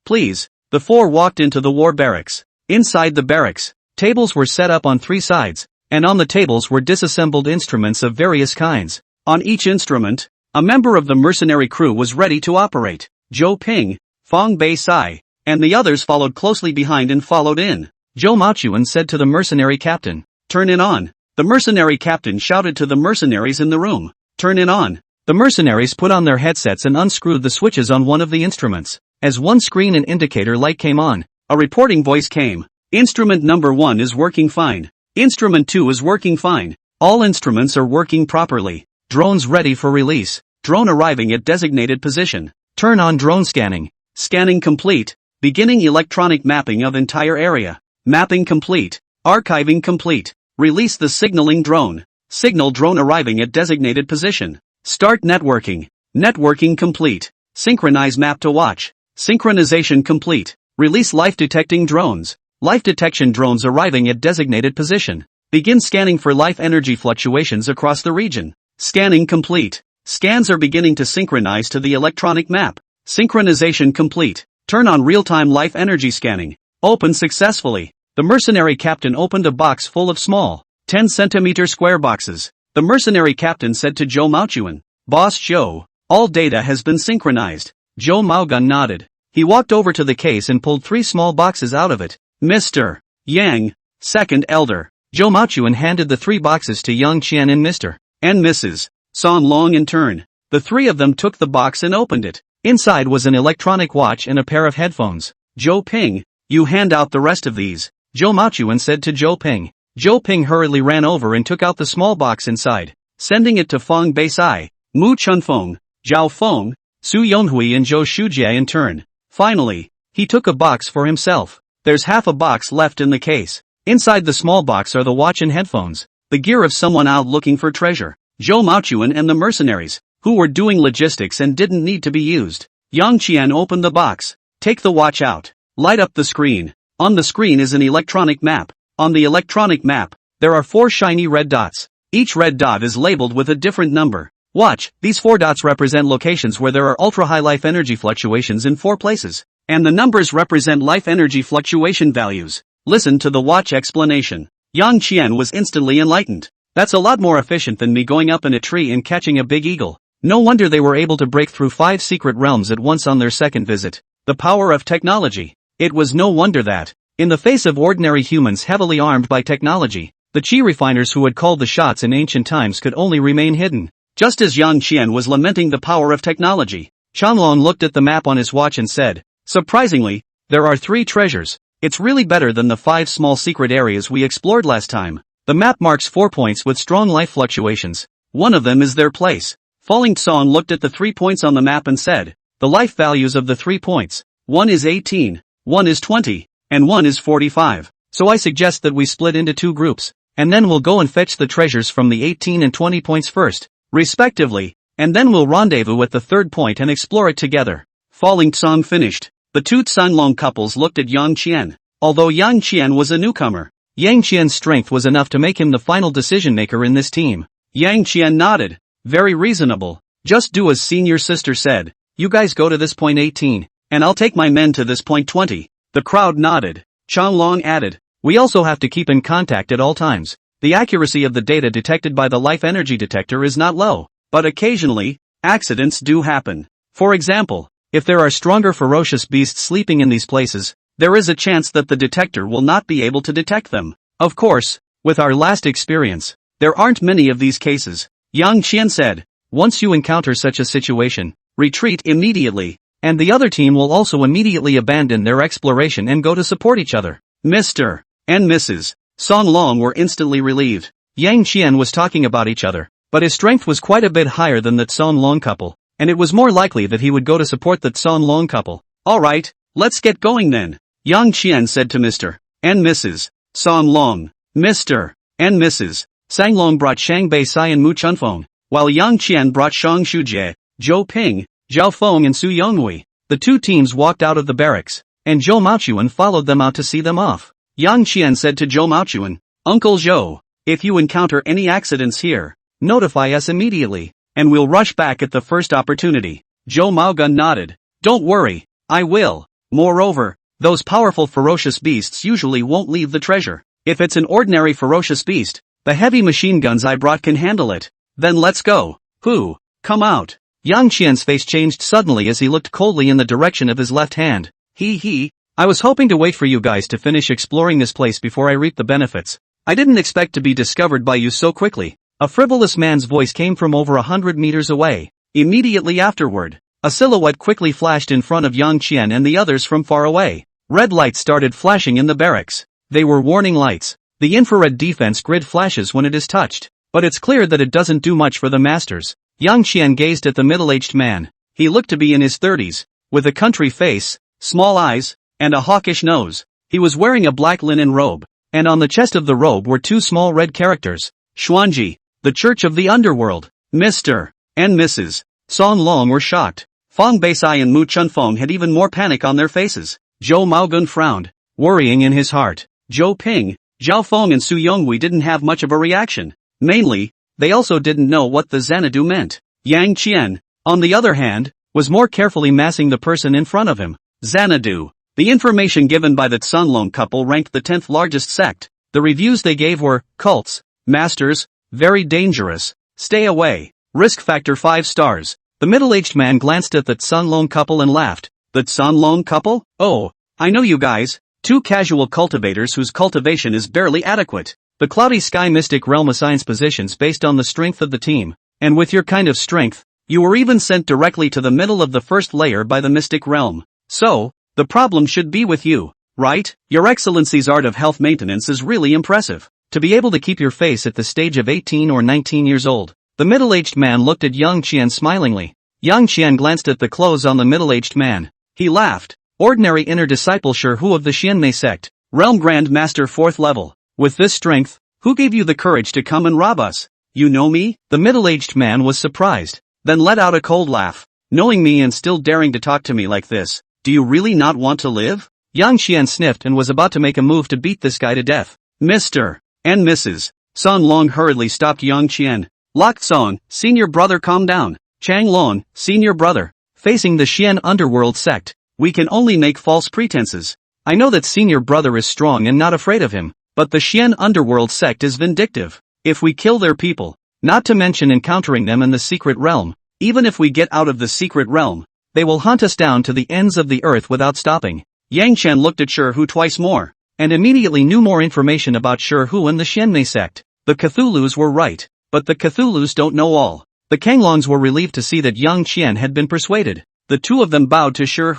please. The four walked into the war barracks. Inside the barracks, tables were set up on 3 sides, and on the tables were disassembled instruments of various kinds. On each instrument, a member of the mercenary crew was ready to operate. Zhou Ping, Fong Bei Sai, and the others followed closely behind and followed in. Zhou Maochuan said to the mercenary captain, turn it on. The mercenary captain shouted to the mercenaries in the room, turn it on. The mercenaries put on their headsets and unscrewed the switches on one of the instruments. As one screen and indicator light came on, a reporting voice came. Instrument number 1 is working fine. Instrument 2 is working fine. All instruments are working properly. Drones ready for release. Drone arriving at designated position. Turn on drone scanning. Scanning complete. Beginning electronic mapping of entire area. Mapping complete. Archiving complete. Release the signaling drone. Signal drone arriving at designated position. Start networking. Networking complete. Synchronize map to watch. Synchronization complete. Release life detecting drones. Life detection drones arriving at designated position. Begin scanning for life energy fluctuations across the region. Scanning complete. Scans are beginning to synchronize to the electronic map. Synchronization complete. Turn on real-time life energy scanning. Open successfully. The mercenary captain opened a box full of small, 10 centimeter square boxes. The mercenary captain said to Zhou Maochuan, Boss Zhou, All data has been synchronized. Zhou Maogun nodded. He walked over to the case and pulled 3 small boxes out of it. Mr. Yang, second elder. Zhou Maochuan handed the 3 boxes to Yang Qian and Mr. and Mrs. San Long in turn. The 3 of them took the box and opened it. Inside was an electronic watch and a pair of headphones. Zhou Ping, you hand out the rest of these, Zhou Maochuan said to Zhou Ping. Zhou Ping hurriedly ran over and took out the small box inside, sending it to Feng Beisai, Mu Chunfeng, Zhao Feng, Su Yonhui and Zhou Shujie in turn. Finally, he took a box for himself. There's half a box left in the case. Inside the small box are the watch and headphones, the gear of someone out looking for treasure. Zhou Maochuan and the mercenaries, who were doing logistics and didn't need to be used. Yang Qian opened the box. Take the watch out. Light up the screen. On the screen is an electronic map. On the electronic map, there are 4 shiny red dots. Each red dot is labeled with a different number. Watch, these 4 dots represent locations where there are ultra-high life energy fluctuations in 4 places. And the numbers represent life energy fluctuation values. Listen to the watch explanation. Yang Qian was instantly enlightened. That's a lot more efficient than me going up in a tree and catching a big eagle. No wonder they were able to break through 5 secret realms at once on their second visit. The power of technology. It was no wonder that, in the face of ordinary humans heavily armed by technology, the chi refiners who had called the shots in ancient times could only remain hidden. Just as Yang Qian was lamenting the power of technology, Chanlong looked at the map on his watch and said, surprisingly, there are 3 treasures. It's really better than the 5 small secret areas we explored last time. The map marks 4 points with strong life fluctuations. One of them is their place. Falling Tsong looked at the 3 points on the map and said, the life values of the 3 points. One is 18, one is 20, and one is 45. So I suggest that we split into 2 groups, and then we'll go and fetch the treasures from the 18 and 20 points first, respectively, and then we'll rendezvous at the 3rd point and explore it together. Falling Tsong finished. The 2 Tsanlong couples looked at Yang Qian. Although Yang Qian was a newcomer, Yang Qian's strength was enough to make him the final decision-maker in this team. Yang Qian nodded. Very reasonable. Just do as senior sister said. You guys go to this point 18, and I'll take my men to this point 20. The crowd nodded. Changlong added, we also have to keep in contact at all times. The accuracy of the data detected by the life energy detector is not low, but occasionally, accidents do happen. For example, if there are stronger ferocious beasts sleeping in these places, there is a chance that the detector will not be able to detect them. Of course, with our last experience, there aren't many of these cases. Yang Qian said, once you encounter such a situation, retreat immediately, and the other team will also immediately abandon their exploration and go to support each other. Mr. and Mrs. Song Long were instantly relieved. Yang Qian was talking about each other, but his strength was quite a bit higher than the Song Long couple, and it was more likely that he would go to support the Song Long couple. Alright, let's get going then, Yang Qian said to Mr. and Mrs. Song Long. Mr. and Mrs. Sang Long brought Shang Beisai and Mu Chunfeng, while Yang Qian brought Shang Shujie, Zhou Ping, Zhao Feng and Su Yonhui. The 2 teams walked out of the barracks, and Zhou Maochuan followed them out to see them off. Yang Qian said to Zhou Maochuan, Uncle Zhou, if you encounter any accidents here, notify us immediately, and we'll rush back at the first opportunity. Zhou Maogun nodded. Don't worry, I will. Moreover, those powerful ferocious beasts usually won't leave the treasure. If it's an ordinary ferocious beast, the heavy machine guns I brought can handle it. Then let's go. Who? Come out. Yang Qian's face changed suddenly as he looked coldly in the direction of his left hand. I was hoping to wait for you guys to finish exploring this place before I reap the benefits. I didn't expect to be discovered by you so quickly. A frivolous man's voice came from over 100 meters away. Immediately afterward, a silhouette quickly flashed in front of Yang Qian and the others from far away. Red lights started flashing in the barracks. They were warning lights. The infrared defense grid flashes when it is touched, but it's clear that it doesn't do much for the masters. Yang Qian gazed at the middle-aged man. He looked to be in his 30s, with a country face, small eyes, and a hawkish nose. He was wearing a black linen robe, and on the chest of the robe were 2 small red characters. Xuanji, the Church of the Underworld. Mr. and Mrs. Song Long were shocked. Feng Beisai and Mu Chunfeng had even more panic on their faces. Zhou Maogun frowned, worrying in his heart. Zhou Ping, Zhao Feng and Su Yonghui didn't have much of a reaction. Mainly, they also didn't know what the Xanadu meant. Yang Qian, on the other hand, was more carefully massing the person in front of him. Xanadu. The information given by the Tsunlong couple ranked the 10th largest sect. The reviews they gave were, cults, masters, very dangerous, stay away, risk factor 5 stars. The middle-aged man glanced at the Tsunlong couple and laughed. The Tsunlong couple? Oh, I know you guys. Two casual cultivators whose cultivation is barely adequate. The Cloudy Sky Mystic Realm assigns positions based on the strength of the team. And with your kind of strength, you were even sent directly to the middle of the first layer by the Mystic Realm. So, the problem should be with you, right? Your Excellency's art of health maintenance is really impressive. To be able to keep your face at the stage of 18 or 19 years old. The middle-aged man looked at Yang Qian smilingly. Yang Qian glanced at the clothes on the middle-aged man. He laughed. Ordinary inner disciple Shi of the Xianmei sect. Realm Grand Master 4th level. With this strength, who gave you the courage to come and rob us? You know me? The middle-aged man was surprised. Then let out a cold laugh. Knowing me and still daring to talk to me like this, do you really not want to live? Yang Qian sniffed and was about to make a move to beat this guy to death. Mr. and Mrs. Sun Long hurriedly stopped Yang Qian. Lok Song, senior brother, calm down. Chang Long, senior brother. Facing the Xian underworld sect, we can only make false pretenses. I know that senior brother is strong and not afraid of him, but the Xian underworld sect is vindictive. If we kill their people, not to mention encountering them in the secret realm, even if we get out of the secret realm, they will hunt us down to the ends of the earth without stopping. Yang Chen looked at Shi twice more, and immediately knew more information about Shi and the Xianmei sect. The Cthulhus were right, but the Cthulhus don't know all. The Kanglongs were relieved to see that Yang Qian had been persuaded. The two of them bowed to Shi.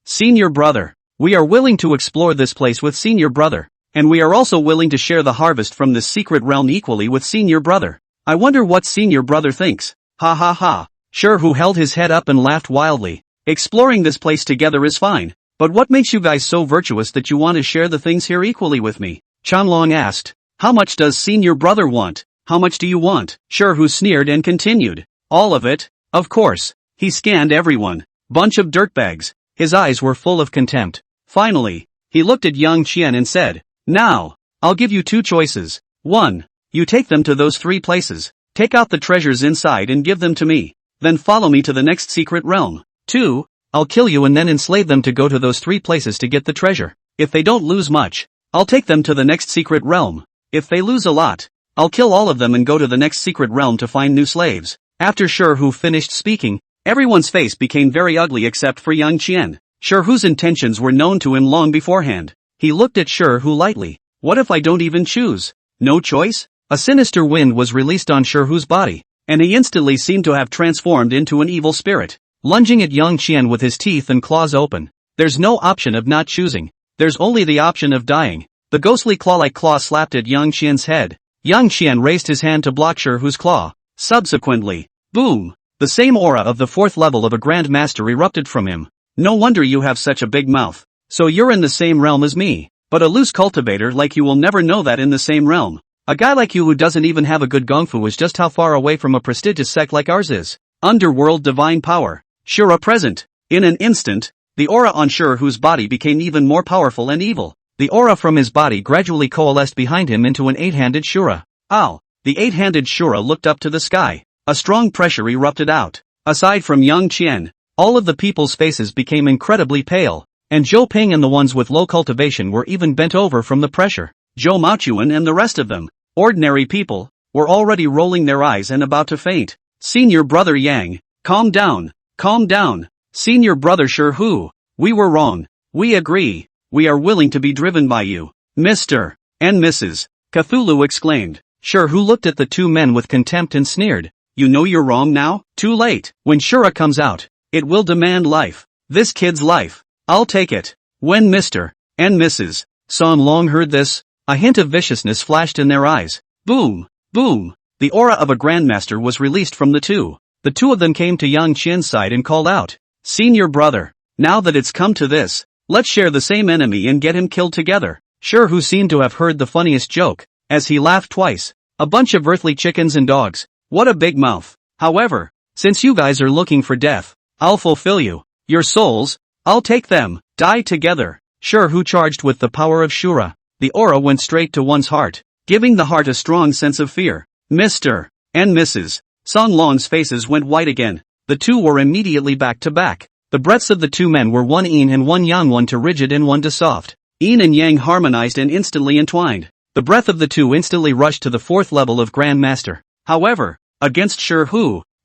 Senior brother, we are willing to explore this place with senior brother, and we are also willing to share the harvest from this secret realm equally with senior brother. I wonder what senior brother thinks. Ha ha ha. Shi held his head up and laughed wildly. Exploring this place together is fine, but what makes you guys so virtuous that you want to share the things here equally with me? Chanlong asked. How much does senior brother want? How much do you want? Shi sneered and continued. All of it, of course. He scanned everyone. Bunch of dirtbags. His eyes were full of contempt. Finally, he looked at Yang Qian and said, now, I'll give you two choices. 1. You take them to those 3 places, take out the treasures inside and give them to me, then follow me to the next secret realm. 2. I'll kill you and then enslave them to go to those 3 places to get the treasure. If they don't lose much, I'll take them to the next secret realm. If they lose a lot, I'll kill all of them and go to the next secret realm to find new slaves. After Shi finished speaking, everyone's face became very ugly except for Yang Qian. Shi's intentions were known to him long beforehand. He looked at Shi lightly. What if I don't even choose? No choice? A sinister wind was released on Shi's body, and he instantly seemed to have transformed into an evil spirit. Lunging at Yang Qian with his teeth and claws open. There's no option of not choosing. There's only the option of dying. The ghostly claw-like claw slapped at Yang Qian's head. Yang Qian raised his hand to block Shi's claw. Subsequently, boom! The same aura of the 4th level of a Grand Master erupted from him. No wonder you have such a big mouth. So you're in the same realm as me. But a loose cultivator like you will never know that in the same realm. A guy like you who doesn't even have a good gongfu is just how far away from a prestigious sect like ours is. Underworld divine power. Shura present. In an instant, the aura on Shi's body became even more powerful and evil. The aura from his body gradually coalesced behind him into an 8-handed Shura. Ow! The 8-handed Shura looked up to the sky. A strong pressure erupted out. Aside from Yang Qian, all of the people's faces became incredibly pale, and Zhou Ping and the ones with low cultivation were even bent over from the pressure. Zhou Maochuan and the rest of them, ordinary people, were already rolling their eyes and about to faint. Senior brother Yang, calm down, calm down. Senior brother Shi, we were wrong. We agree. We are willing to be driven by you. Mr. and Mrs. Cthulhu exclaimed. Shi looked at the 2 men with contempt and sneered. You know you're wrong now? Too late. When Shura comes out, it will demand life. This kid's life. I'll take it. When Mr. and Mrs. Sun Long heard this, a hint of viciousness flashed in their eyes. Boom! Boom! The aura of a grandmaster was released from the two. The two of them came to Yang Qian's side and called out. Senior brother, now that it's come to this, let's share the same enemy and get him killed together. Shi seemed to have heard the funniest joke, as he laughed twice. A bunch of earthly chickens and dogs. What a big mouth. However, since you guys are looking for death, I'll fulfill you. Your souls, I'll take them. Die together. Shi charged with the power of Shura. The aura went straight to one's heart, giving the heart a strong sense of fear. Mr. and Mrs. Sun Long's faces went white again. The two were immediately back to back. The breaths of the 2 men were one yin and one yang, one to rigid and one to soft. Yin and yang harmonized and instantly entwined. The breath of the 2 instantly rushed to the 4th level of Grand Master. However, against Shi,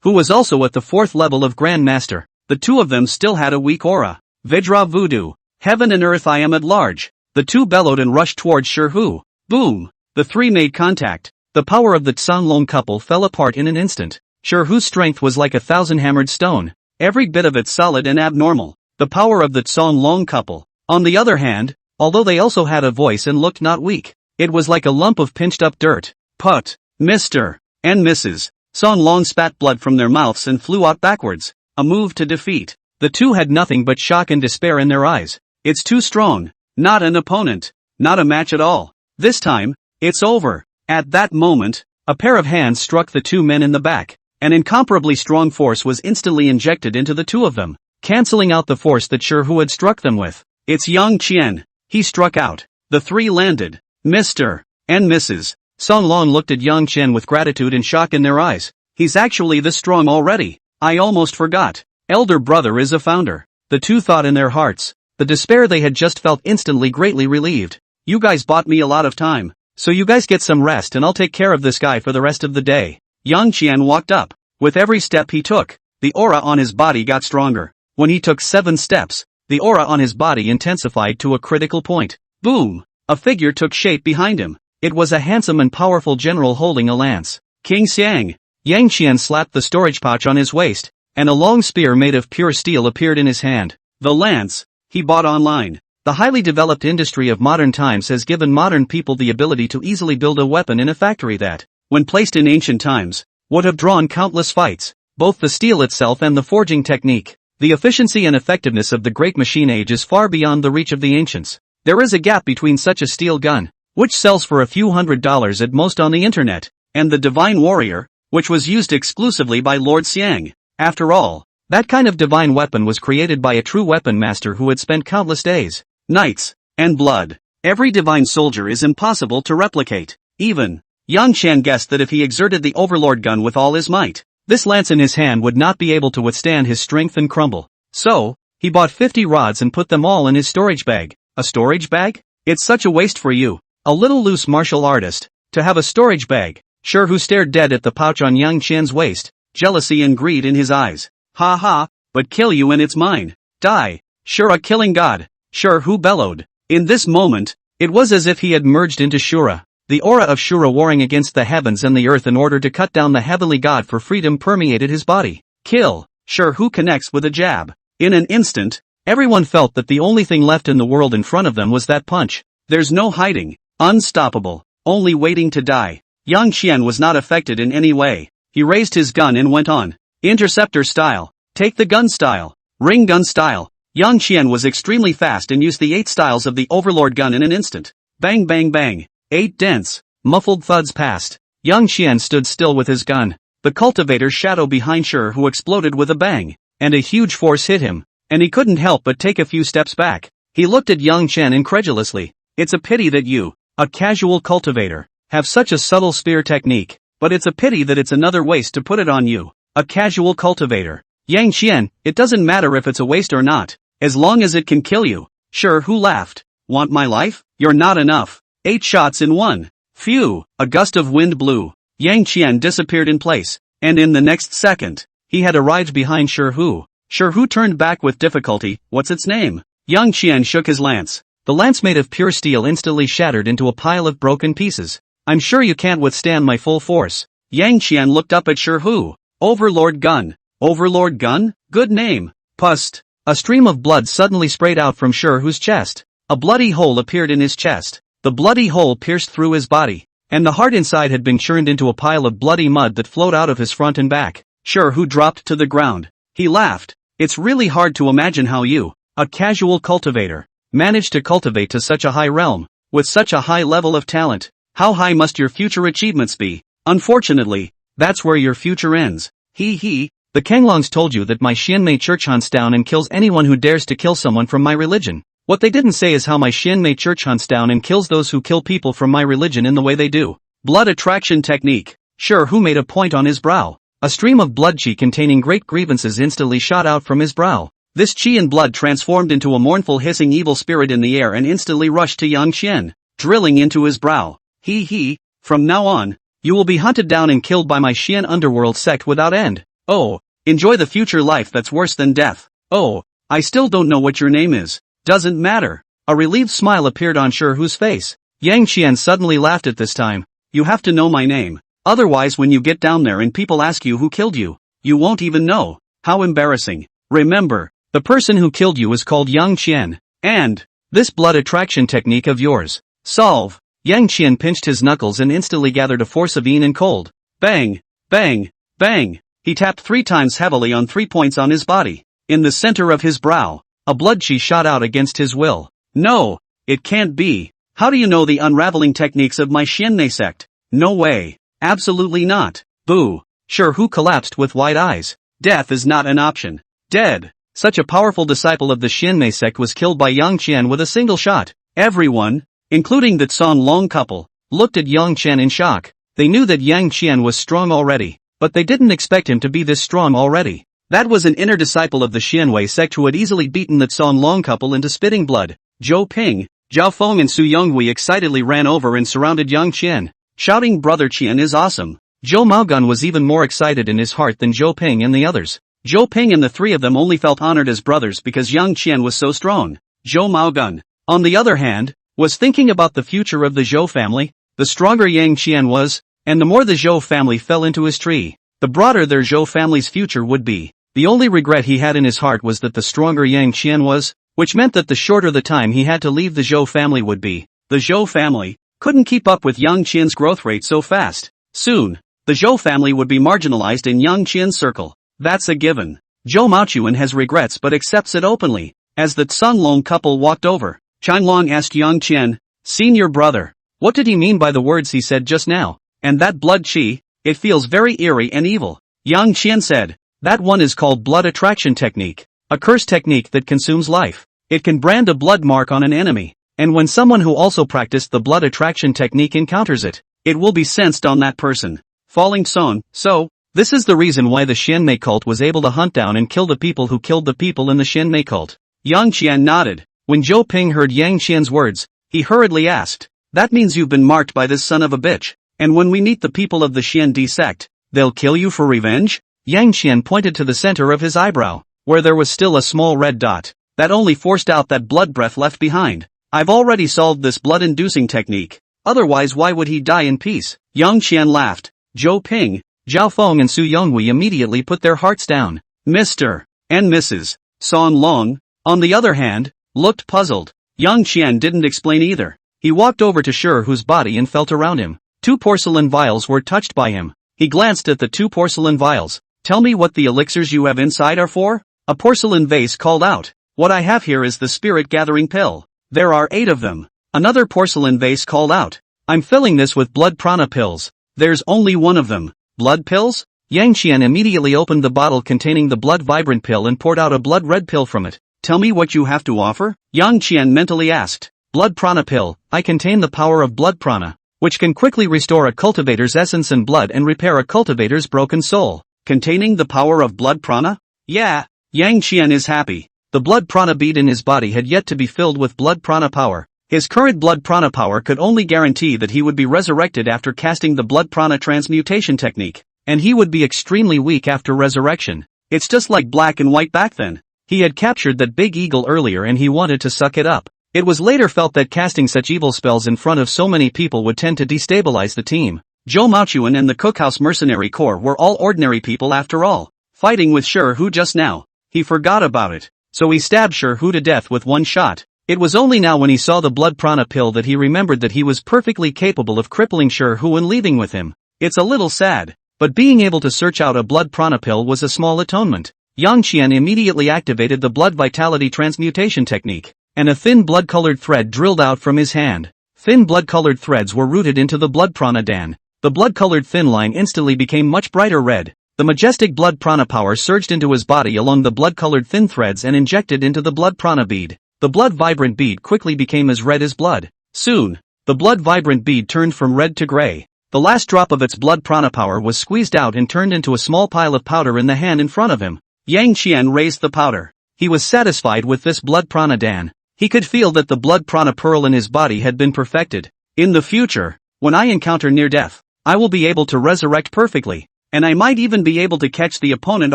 who was also at the 4th level of Grandmaster. The two of them still had a weak aura. Vidra voodoo. Heaven and earth, I am at large. The two bellowed and rushed towards Shirhu. Boom! The three made contact. The power of the Tsanglong couple fell apart in an instant. Shirhu's strength was like 1,000 hammered stone. Every bit of it solid and abnormal. The power of the Tsanglong couple. On the other hand, although they also had a voice and looked not weak, it was like a lump of pinched up dirt. Put. Mr. and Mrs. Tsanglong spat blood from their mouths and flew out backwards. A move to defeat. The two had nothing but shock and despair in their eyes. It's too strong. Not an opponent. Not a match at all. This time, it's over. At that moment, a pair of hands struck the two men in the back. An incomparably strong force was instantly injected into the two of them, cancelling out the force that Shirhu had struck them with. It's Yang Qian. He struck out. The three landed. Mr. and Mrs. Tsanglong looked at Yang Qian with gratitude and shock in their eyes. He's actually this strong already. I almost forgot. Elder brother is a founder. The two thought in their hearts. The despair they had just felt instantly greatly relieved. You guys bought me a lot of time. So you guys get some rest and I'll take care of this guy for the rest of the day. Yang Qian walked up. With every step he took, the aura on his body got stronger. When he took 7 steps, the aura on his body intensified to a critical point. Boom! A figure took shape behind him. It was a handsome and powerful general holding a lance. King Xiang. Yang Qian slapped the storage pouch on his waist, and a long spear made of pure steel appeared in his hand. The lance, he bought online. The highly developed industry of modern times has given modern people the ability to easily build a weapon in a factory that, when placed in ancient times, would have drawn countless fights. Both the steel itself and the forging technique. The efficiency and effectiveness of the great machine age is far beyond the reach of the ancients. There is a gap between such a steel gun, which sells for a few $100s at most on the internet, and the divine warrior, which was used exclusively by Lord Xiang. After all, that kind of divine weapon was created by a true weapon master who had spent countless days, nights, and blood. Every divine soldier is impossible to replicate. Even Yang Qian guessed that if he exerted the overlord gun with all his might, this lance in his hand would not be able to withstand his strength and crumble. So, he bought 50 rods and put them all in his storage bag. A storage bag? It's such a waste for you, a little loose martial artist, to have a storage bag. Shirhu stared dead at the pouch on Yang Qian's waist, jealousy and greed in his eyes. Ha ha, but kill you and it's mine. Die. Shura killing god. Shirhu bellowed. In this moment, it was as if he had merged into Shura. The aura of Shura warring against the heavens and the earth in order to cut down the heavenly god for freedom permeated his body. Kill. Shirhu connects with a jab. In an instant, everyone felt that the only thing left in the world in front of them was that punch. There's no hiding. Unstoppable. Only waiting to die. Yang Qian was not affected in any way. He raised his gun and went on. Interceptor style. Take the gun style. Ring gun style. Yang Qian was extremely fast and used the 8 styles of the overlord gun in an instant. Bang bang bang. 8 dense, muffled thuds passed. Yang Qian stood still with his gun. The cultivator's shadow behind Shirhu exploded with a bang, and a huge force hit him, and he couldn't help but take a few steps back. He looked at Yang Qian incredulously. It's a pity that you, a casual cultivator, have such a subtle spear technique, but it's a pity that it's another waste to put it on you, a casual cultivator. Yang Qian, it doesn't matter if it's a waste or not, as long as it can kill you. Shirhu laughed. Want my life? You're not enough. 8 shots in one. Phew, a gust of wind blew. Yang Qian disappeared in place, and in the next second, he had arrived behind Shirhu. Shirhu turned back with difficulty. What's its name? Yang Qian shook his lance. The lance made of pure steel instantly shattered into a pile of broken pieces. I'm sure you can't withstand my full force. Yang Qian looked up at Shirhu. Overlord gun. Overlord gun? Good name. Pust. A stream of blood suddenly sprayed out from Shirhu's chest. A bloody hole appeared in his chest. The bloody hole pierced through his body, and the heart inside had been churned into a pile of bloody mud that flowed out of his front and back. Shirhu dropped to the ground. He laughed. It's really hard to imagine how you, a casual cultivator, managed to cultivate to such a high realm, with such a high level of talent. How high must your future achievements be? Unfortunately, that's where your future ends. He. The Kanglongs told you that my Xianmei church hunts down and kills anyone who dares to kill someone from my religion. What they didn't say is how my Xianmei church hunts down and kills those who kill people from my religion in the way they do. Blood attraction technique. Shirhu made a point on his brow. A stream of blood chi containing great grievances instantly shot out from his brow. This chi and blood transformed into a mournful hissing evil spirit in the air and instantly rushed to Yang Qian, drilling into his brow. He. From now on, you will be hunted down and killed by my Xian underworld sect without end. Oh, enjoy the future life that's worse than death. Oh, I still don't know what your name is. Doesn't matter. A relieved smile appeared on Sherhu's face. Yang Qian suddenly laughed at this time. You have to know my name. Otherwise when you get down there and people ask you who killed you, you won't even know. How embarrassing. Remember, the person who killed you is called Yang Qian. And this blood attraction technique of yours. Solve. Yang Qian pinched his knuckles and instantly gathered a force of yin and cold. Bang, bang, bang. He tapped 3 times heavily on 3 points on his body. In the center of his brow, a blood chi shot out against his will. No, it can't be. How do you know the unraveling techniques of my Xianmei sect? No way. Absolutely not. Boo. Sherhu collapsed with wide eyes. Death is not an option. Dead. Such a powerful disciple of the Xianmei sect was killed by Yang Qian with a single shot. Everyone, including the Chan Long couple, looked at Yang Qian in shock. They knew that Yang Qian was strong already, but they didn't expect him to be this strong already. That was an inner disciple of the Xianwei sect who had easily beaten the Chan Long couple into spitting blood. Zhou Ping, Zhao Feng and Su Yonghui excitedly ran over and surrounded Yang Qian, shouting Brother Qian is awesome. Zhou Maogun was even more excited in his heart than Zhou Ping and the others. Zhou Ping and the 3 of them only felt honored as brothers because Yang Qian was so strong. Zhou Maogun, on the other hand, was thinking about the future of the Zhou family. The stronger Yang Qian was, and the more the Zhou family fell into his tree, the broader their Zhou family's future would be. The only regret he had in his heart was that the stronger Yang Qian was, which meant that the shorter the time he had to leave the Zhou family would be. The Zhou family couldn't keep up with Yang Qian's growth rate so fast. Soon, the Zhou family would be marginalized in Yang Qian's circle. That's a given. Zhou Maochuan has regrets but accepts it openly. As the Cunlong couple walked over, Qianlong asked Yang Qian, "Senior brother, what did he mean by the words he said just now? And that blood chi, it feels very eerie and evil." Yang Qian said, "That one is called blood attraction technique, a curse technique that consumes life. It can brand a blood mark on an enemy, and when someone who also practiced the blood attraction technique encounters it, it will be sensed on that person." Falling Son, so, this is the reason why the Xianmei cult was able to hunt down and kill the people who killed the people in the Xianmei cult. Yang Qian nodded. When Zhou Ping heard Yang Qian's words, he hurriedly asked, "That means you've been marked by this son of a bitch, and when we meet the people of the Xian Di sect, they'll kill you for revenge?" Yang Qian pointed to the center of his eyebrow, where there was still a small red dot, that only forced out that blood breath left behind. "I've already solved this blood-inducing technique, otherwise why would he die in peace?" Yang Qian laughed. Zhou Ping, Zhao Feng and Su Yonghui immediately put their hearts down. Mr. and Mrs. San Long, on the other hand, looked puzzled. Yang Qian didn't explain either. He walked over to Sherhu's body and felt around him. 2 porcelain vials were touched by him. He glanced at the 2 porcelain vials. "Tell me what the elixirs you have inside are for?" A porcelain vase called out. "What I have here is the spirit-gathering pill. There are 8 of them." Another porcelain vase called out. "I'm filling this with blood prana pills. There's only 1 of them." Blood pills? Yang Qian immediately opened the bottle containing the blood vibrant pill and poured out a blood red pill from it. "Tell me what you have to offer?" Yang Qian mentally asked. "Blood prana pill. I contain the power of blood prana, which can quickly restore a cultivator's essence and blood and repair a cultivator's broken soul." Containing the power of blood prana? Yeah. Yang Qian is happy. The blood prana bead in his body had yet to be filled with blood prana power. His current blood prana power could only guarantee that he would be resurrected after casting the blood prana transmutation technique, and he would be extremely weak after resurrection. It's just like black and white back then. He had captured that big eagle earlier and he wanted to suck it up. It was later felt that casting such evil spells in front of so many people would tend to destabilize the team. Zhou Maochuan and the Cookhouse Mercenary Corps were all ordinary people after all. Fighting with Sherhu just now, he forgot about it, so he stabbed Sherhu to death with 1 shot. It was only now when he saw the blood prana pill that he remembered that he was perfectly capable of crippling Sherhu and leaving with him. It's a little sad, but being able to search out a blood prana pill was a small atonement. Yang Qian immediately activated the blood vitality transmutation technique, and a thin blood-colored thread drilled out from his hand. Thin blood-colored threads were rooted into the blood prana dan. The blood-colored thin line instantly became much brighter red. The majestic blood prana power surged into his body along the blood-colored thin threads and injected into the blood prana bead. The blood vibrant bead quickly became as red as blood. Soon, the blood vibrant bead turned from red to gray. The last drop of its blood prana power was squeezed out and turned into a small pile of powder in the hand in front of him. Yang Qian raised the powder. He was satisfied with this blood prana dan. He could feel that the blood prana pearl in his body had been perfected. In the future, when I encounter near death, I will be able to resurrect perfectly. and I might even be able to catch the opponent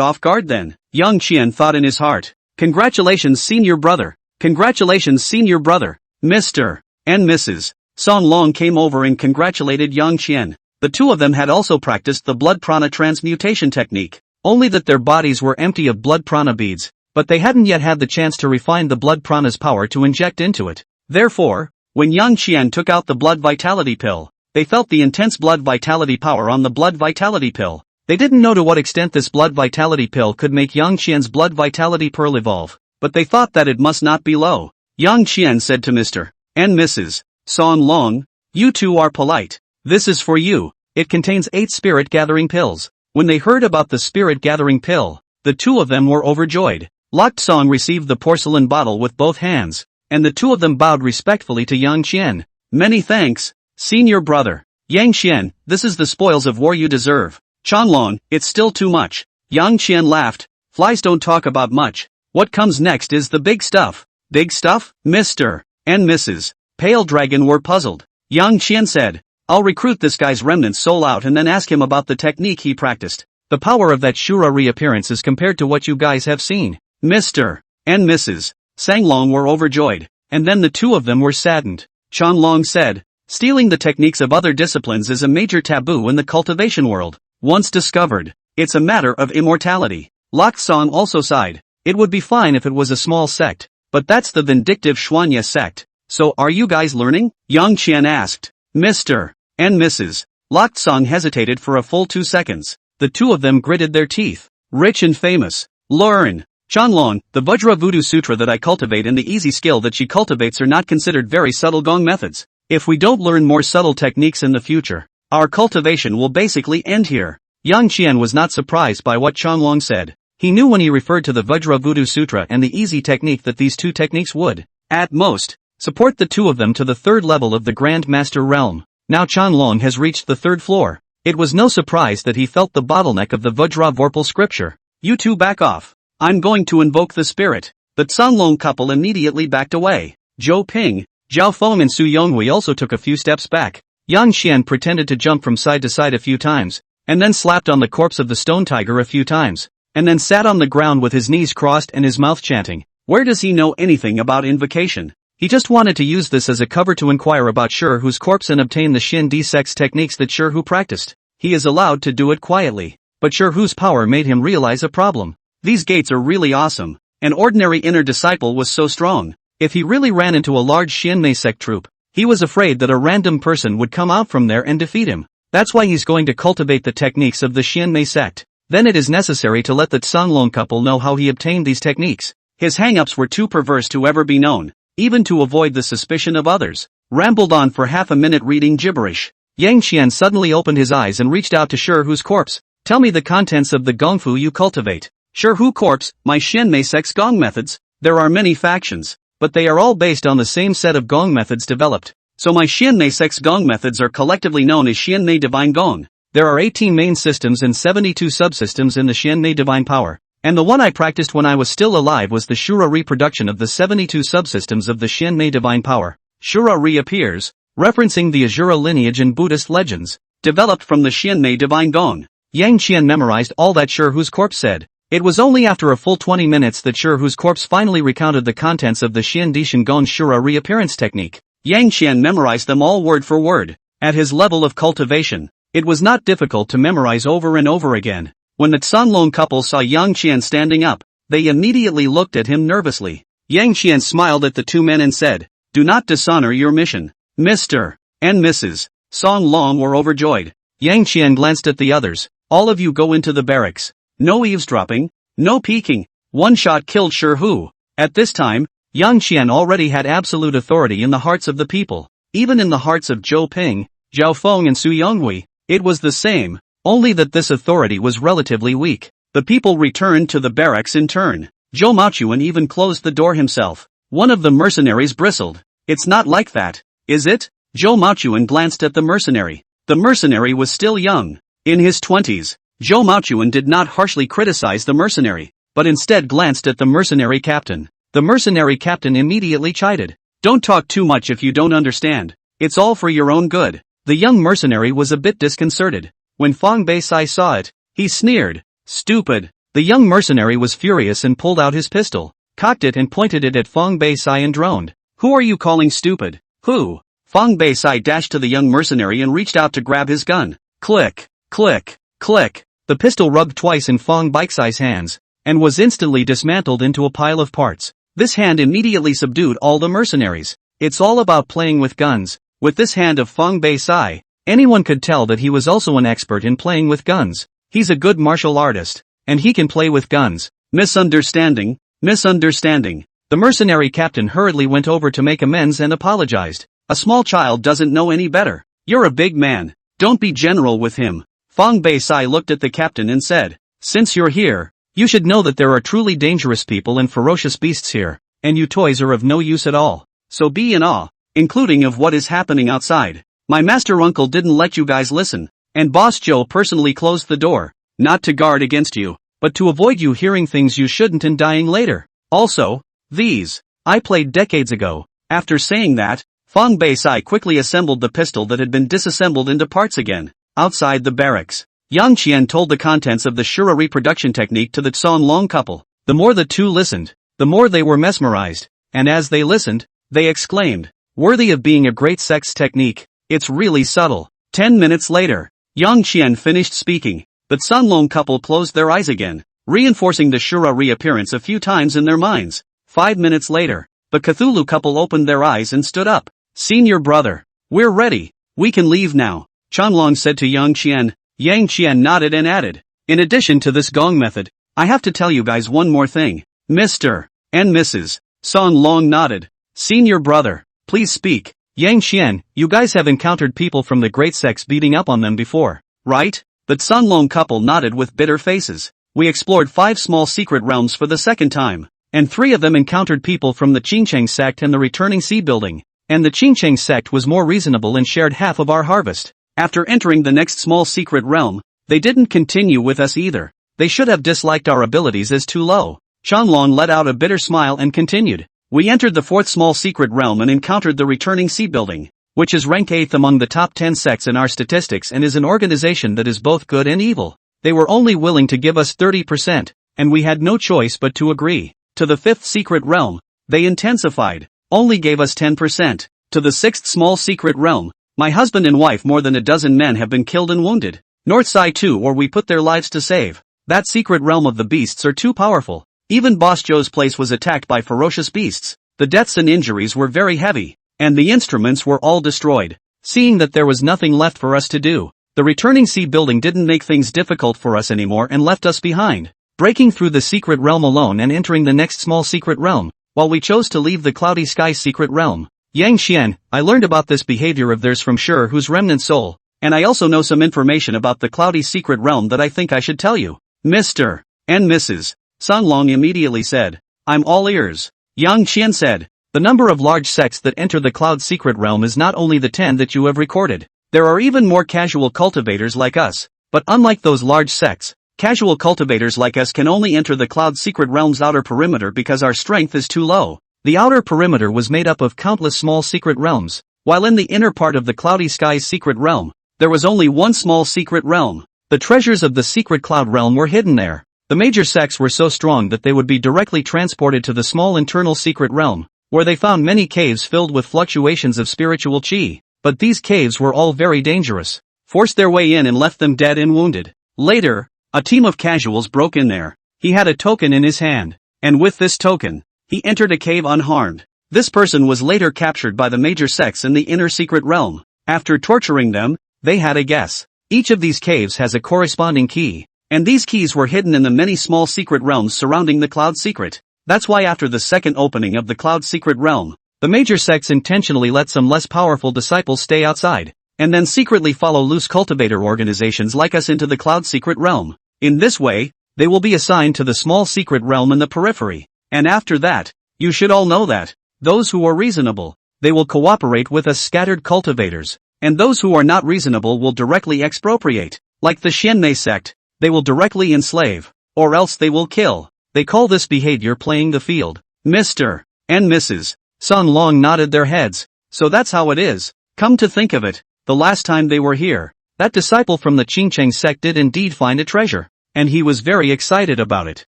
off guard then. Yang Qian thought in his heart. Congratulations senior brother. Congratulations senior brother. Mr. and Mrs. Song Long came over and congratulated Yang Qian. The two of them had also practiced the blood prana transmutation technique, only that their bodies were empty of blood prana beads, but they hadn't yet had the chance to refine the blood prana's power to inject into it. Therefore, when Yang Qian took out the blood vitality pill, they felt the intense blood vitality power on the blood vitality pill. They didn't know to what extent this blood vitality pill could make Yang Qian's blood vitality pearl evolve, but they thought that it must not be low. Yang Qian said to Mr. and Mrs. Song Long, "You two are polite. This is for you. It contains 8 spirit gathering pills." When they heard about the spirit gathering pill, the two of them were overjoyed. Locked Song received the porcelain bottle with both hands, and the two of them bowed respectfully to Yang Qian. "Many thanks, senior brother. Yang Qian, this is the spoils of war you deserve." "Chanlong, it's still too much." Yang Qian laughed. "Flies don't talk about much. What comes next is the big stuff." "Big stuff?" Mr. and Mrs. Pale Dragon were puzzled. Yang Qian said, "I'll recruit this guy's remnant soul out and then ask him about the technique he practiced. The power of that Shura reappearance is compared to what you guys have seen." Mr. and Mrs. Sanglong were overjoyed, and then the two of them were saddened. Chanlong said, "Stealing the techniques of other disciplines is a major taboo in the cultivation world. Once discovered, it's a matter of immortality." Lok Song also sighed. "It would be fine if it was a small sect, but that's the vindictive Xuanya sect. So are you guys learning?" Yang Qian asked. Mr. and Mrs. Lok Song hesitated for a full 2 seconds. The two of them gritted their teeth. "Rich and famous. Learn." Chanlong, the Vajra Voodoo Sutra that I cultivate and the easy skill that she cultivates are not considered very subtle gong methods. If we don't learn more subtle techniques in the future, our cultivation will basically end here. Yang Qian was not surprised by what Chanlong said. He knew when he referred to the Vajra Voodoo Sutra and the easy technique that these two techniques would, at most, support the two of them to the 3rd level of the Grand Master realm. Now Chanlong has reached the 3rd floor. It was no surprise that he felt the bottleneck of the Vajra Vorpal scripture. "You two back off. I'm going to invoke the spirit." The Canlong couple immediately backed away. Zhou Ping, Zhao Feng and Su Yonghui also took a few steps back. Yang Qian pretended to jump from side to side a few times, and then slapped on the corpse of the stone tiger a few times, and then sat on the ground with his knees crossed and his mouth chanting. Where does he know anything about invocation? He just wanted to use this as a cover to inquire about Shi Hu's corpse and obtain the Xin Di sect's techniques that Shi Hu practiced. He is allowed to do it quietly, but Shi Hu's power made him realize a problem. These gates are really awesome. An ordinary inner disciple was so strong. If he really ran into a large Xianmei sect troop, he was afraid that a random person would come out from there and defeat him. That's why he's going to cultivate the techniques of the Xianmei sect. Then it is necessary to let the Canlong couple know how he obtained these techniques. His hang-ups were too perverse to ever be known, even to avoid the suspicion of others. Rambled on for half a minute reading gibberish. Yang Qian suddenly opened his eyes and reached out to Shi Hu's corpse. "Tell me the contents of the gongfu you cultivate." Shi Hu corpse, my Xianmei sect's gong methods. There are many factions, but they are all based on the same set of gong methods developed. So my Xianmei sect's gong methods are collectively known as Xianmei Divine Gong. There are 18 main systems and 72 subsystems in the Xianmei Divine Power, and the one I practiced when I was still alive was the Shura reproduction of the 72 subsystems of the Xianmei Divine Power. Shura reappears, referencing the Azura lineage in Buddhist legends, developed from the Xianmei Divine Gong. Yang Qian memorized all that Shi Hu's corpse said. It was only after a full 20 minutes that Shi Hu's corpse finally recounted the contents of the Xian Dishan Gong Shura reappearance technique. Yang Qian memorized them all word for word. At his level of cultivation, it was not difficult to memorize over and over again. When the Canlong couple saw Yang Qian standing up, they immediately looked at him nervously. Yang Qian smiled at the two men and said, "Do not dishonor your mission." Mr. and Mrs. Song Long were overjoyed. Yang Qian glanced at the others. "All of you go into the barracks. No eavesdropping, no peeking. One shot killed Shi Hu." At this time, Yang Qian already had absolute authority in the hearts of the people. Even in the hearts of Zhou Ping, Zhao Feng and Su Yonghui, it was the same, only that this authority was relatively weak. The people returned to the barracks in turn. Zhou Maochuan even closed the door himself. One of the mercenaries bristled. "It's not like that, is it?" Zhou Maochuan glanced at the mercenary. The mercenary was still young, in his 20s. Zhou Maochuan did not harshly criticize the mercenary, but instead glanced at the mercenary captain. The mercenary captain immediately chided. "Don't talk too much if you don't understand. It's all for your own good." The young mercenary was a bit disconcerted. When Fang Beisai saw it, He sneered. Stupid. The young mercenary was furious and pulled out his pistol, cocked it and pointed it at Fong Bei-sai and droned. Who are you calling stupid? Who? Fong Bei-sai dashed to the young mercenary and reached out to grab his gun. Click, click, click. The pistol rubbed twice in Fong Bei-sai's hands, and was instantly dismantled into a pile of parts. This hand immediately subdued all the mercenaries. It's all about playing with guns. With this hand of Fong Bei-sai, anyone could tell that he was also an expert in playing with guns. He's a good martial artist, and he can play with guns. Misunderstanding, misunderstanding. The mercenary captain hurriedly went over to make amends and apologized. A small child doesn't know any better. You're a big man. Don't be general with him. Fong Bei-sai looked at the captain and said, since you're here, you should know that there are truly dangerous people and ferocious beasts here, and you toys are of no use at all. So be in awe, including of what is happening outside. My master uncle didn't let you guys listen, and Boss Joe personally closed the door, not to guard against you, but to avoid you hearing things you shouldn't and dying later. Also, these, I played decades ago. After saying that, Fong Bei-sai quickly assembled the pistol that had been disassembled into parts again. Outside the barracks, Yang Qian told the contents of the Shura reproduction technique to the Tsan Long couple. The more the two listened, the more they were mesmerized, and as they listened, they exclaimed, worthy of being a great sex technique, it's really subtle. 10 minutes later, Yang Qian finished speaking. The Tsan Long couple closed their eyes again, reinforcing the Shura reappearance a few times in their minds. 5 minutes later, the Cthulhu couple opened their eyes and stood up. Senior brother, we're ready. We can leave now, Chanlong said to Yang Qian. Yang Qian nodded and added, in addition to this gong method, I have to tell you guys one more thing. Mr. and Mrs. San Long nodded. Senior brother, please speak. Yang Qian, you guys have encountered people from the great sects beating up on them before, right? The Tsan Long couple nodded with bitter faces. We explored 5 small secret realms for the second time, and 3 of them encountered people from the Qingcheng sect and the returning sea building, and the Qingcheng sect was more reasonable and shared half of our harvest. After entering the next small secret realm, they didn't continue with us either. They should have disliked our abilities as too low. Chanlong let out a bitter smile and continued. We entered the 4th small secret realm and encountered the returning sea building, which is rank 8th among the top 10 sects in our statistics and is an organization that is both good and evil. They were only willing to give us 30%, and we had no choice but to agree. To the 5th secret realm, they intensified, only gave us 10%. To the 6th small secret realm, my husband and wife more than a dozen men have been killed and wounded. North side too, or we put their lives to save. That secret realm of the beasts are too powerful. Even Boss Joe's place was attacked by ferocious beasts. The deaths and injuries were very heavy, and the instruments were all destroyed. Seeing that there was nothing left for us to do, the returning sea building didn't make things difficult for us anymore and left us behind, breaking through the secret realm alone and entering the next small secret realm, while we chose to leave the cloudy sky secret realm. Yang Qian, I learned about this behavior of theirs from Shur whose remnant soul, and I also know some information about the cloudy secret realm that I think I should tell you. Mr. and Mrs. San Long immediately said, I'm all ears. Yang Qian said, the number of large sects that enter the cloud secret realm is not only the 10 that you have recorded. There are even more casual cultivators like us, but unlike those large sects, casual cultivators like us can only enter the cloud secret realm's outer perimeter because our strength is too low. The outer perimeter was made up of countless small secret realms, while in the inner part of the cloudy sky's secret realm, there was only one small secret realm. The treasures of the secret cloud realm were hidden there. The major sects were so strong that they would be directly transported to the small internal secret realm, where they found many caves filled with fluctuations of spiritual chi. But these caves were all very dangerous, forced their way in and left them dead and wounded. Later, a team of casuals broke in there. He had a token in his hand, and with this token, he entered a cave unharmed. This person was later captured by the major sects in the inner secret realm. After torturing them, they had a guess. Each of these caves has a corresponding key, and these keys were hidden in the many small secret realms surrounding the cloud secret. That's why after the second opening of the cloud secret realm, the major sects intentionally let some less powerful disciples stay outside, and then secretly follow loose cultivator organizations like us into the cloud secret realm. In this way, they will be assigned to the small secret realm in the periphery. And after that, you should all know that, those who are reasonable, they will cooperate with us scattered cultivators, and those who are not reasonable will directly expropriate. Like the Xianmei sect, they will directly enslave, or else they will kill. They call this behavior playing the field. Mr. and Mrs. San Long nodded their heads. So that's how it is. Come to think of it, the last time they were here, That disciple from the Qingcheng sect did indeed find a treasure, and he was very excited about it.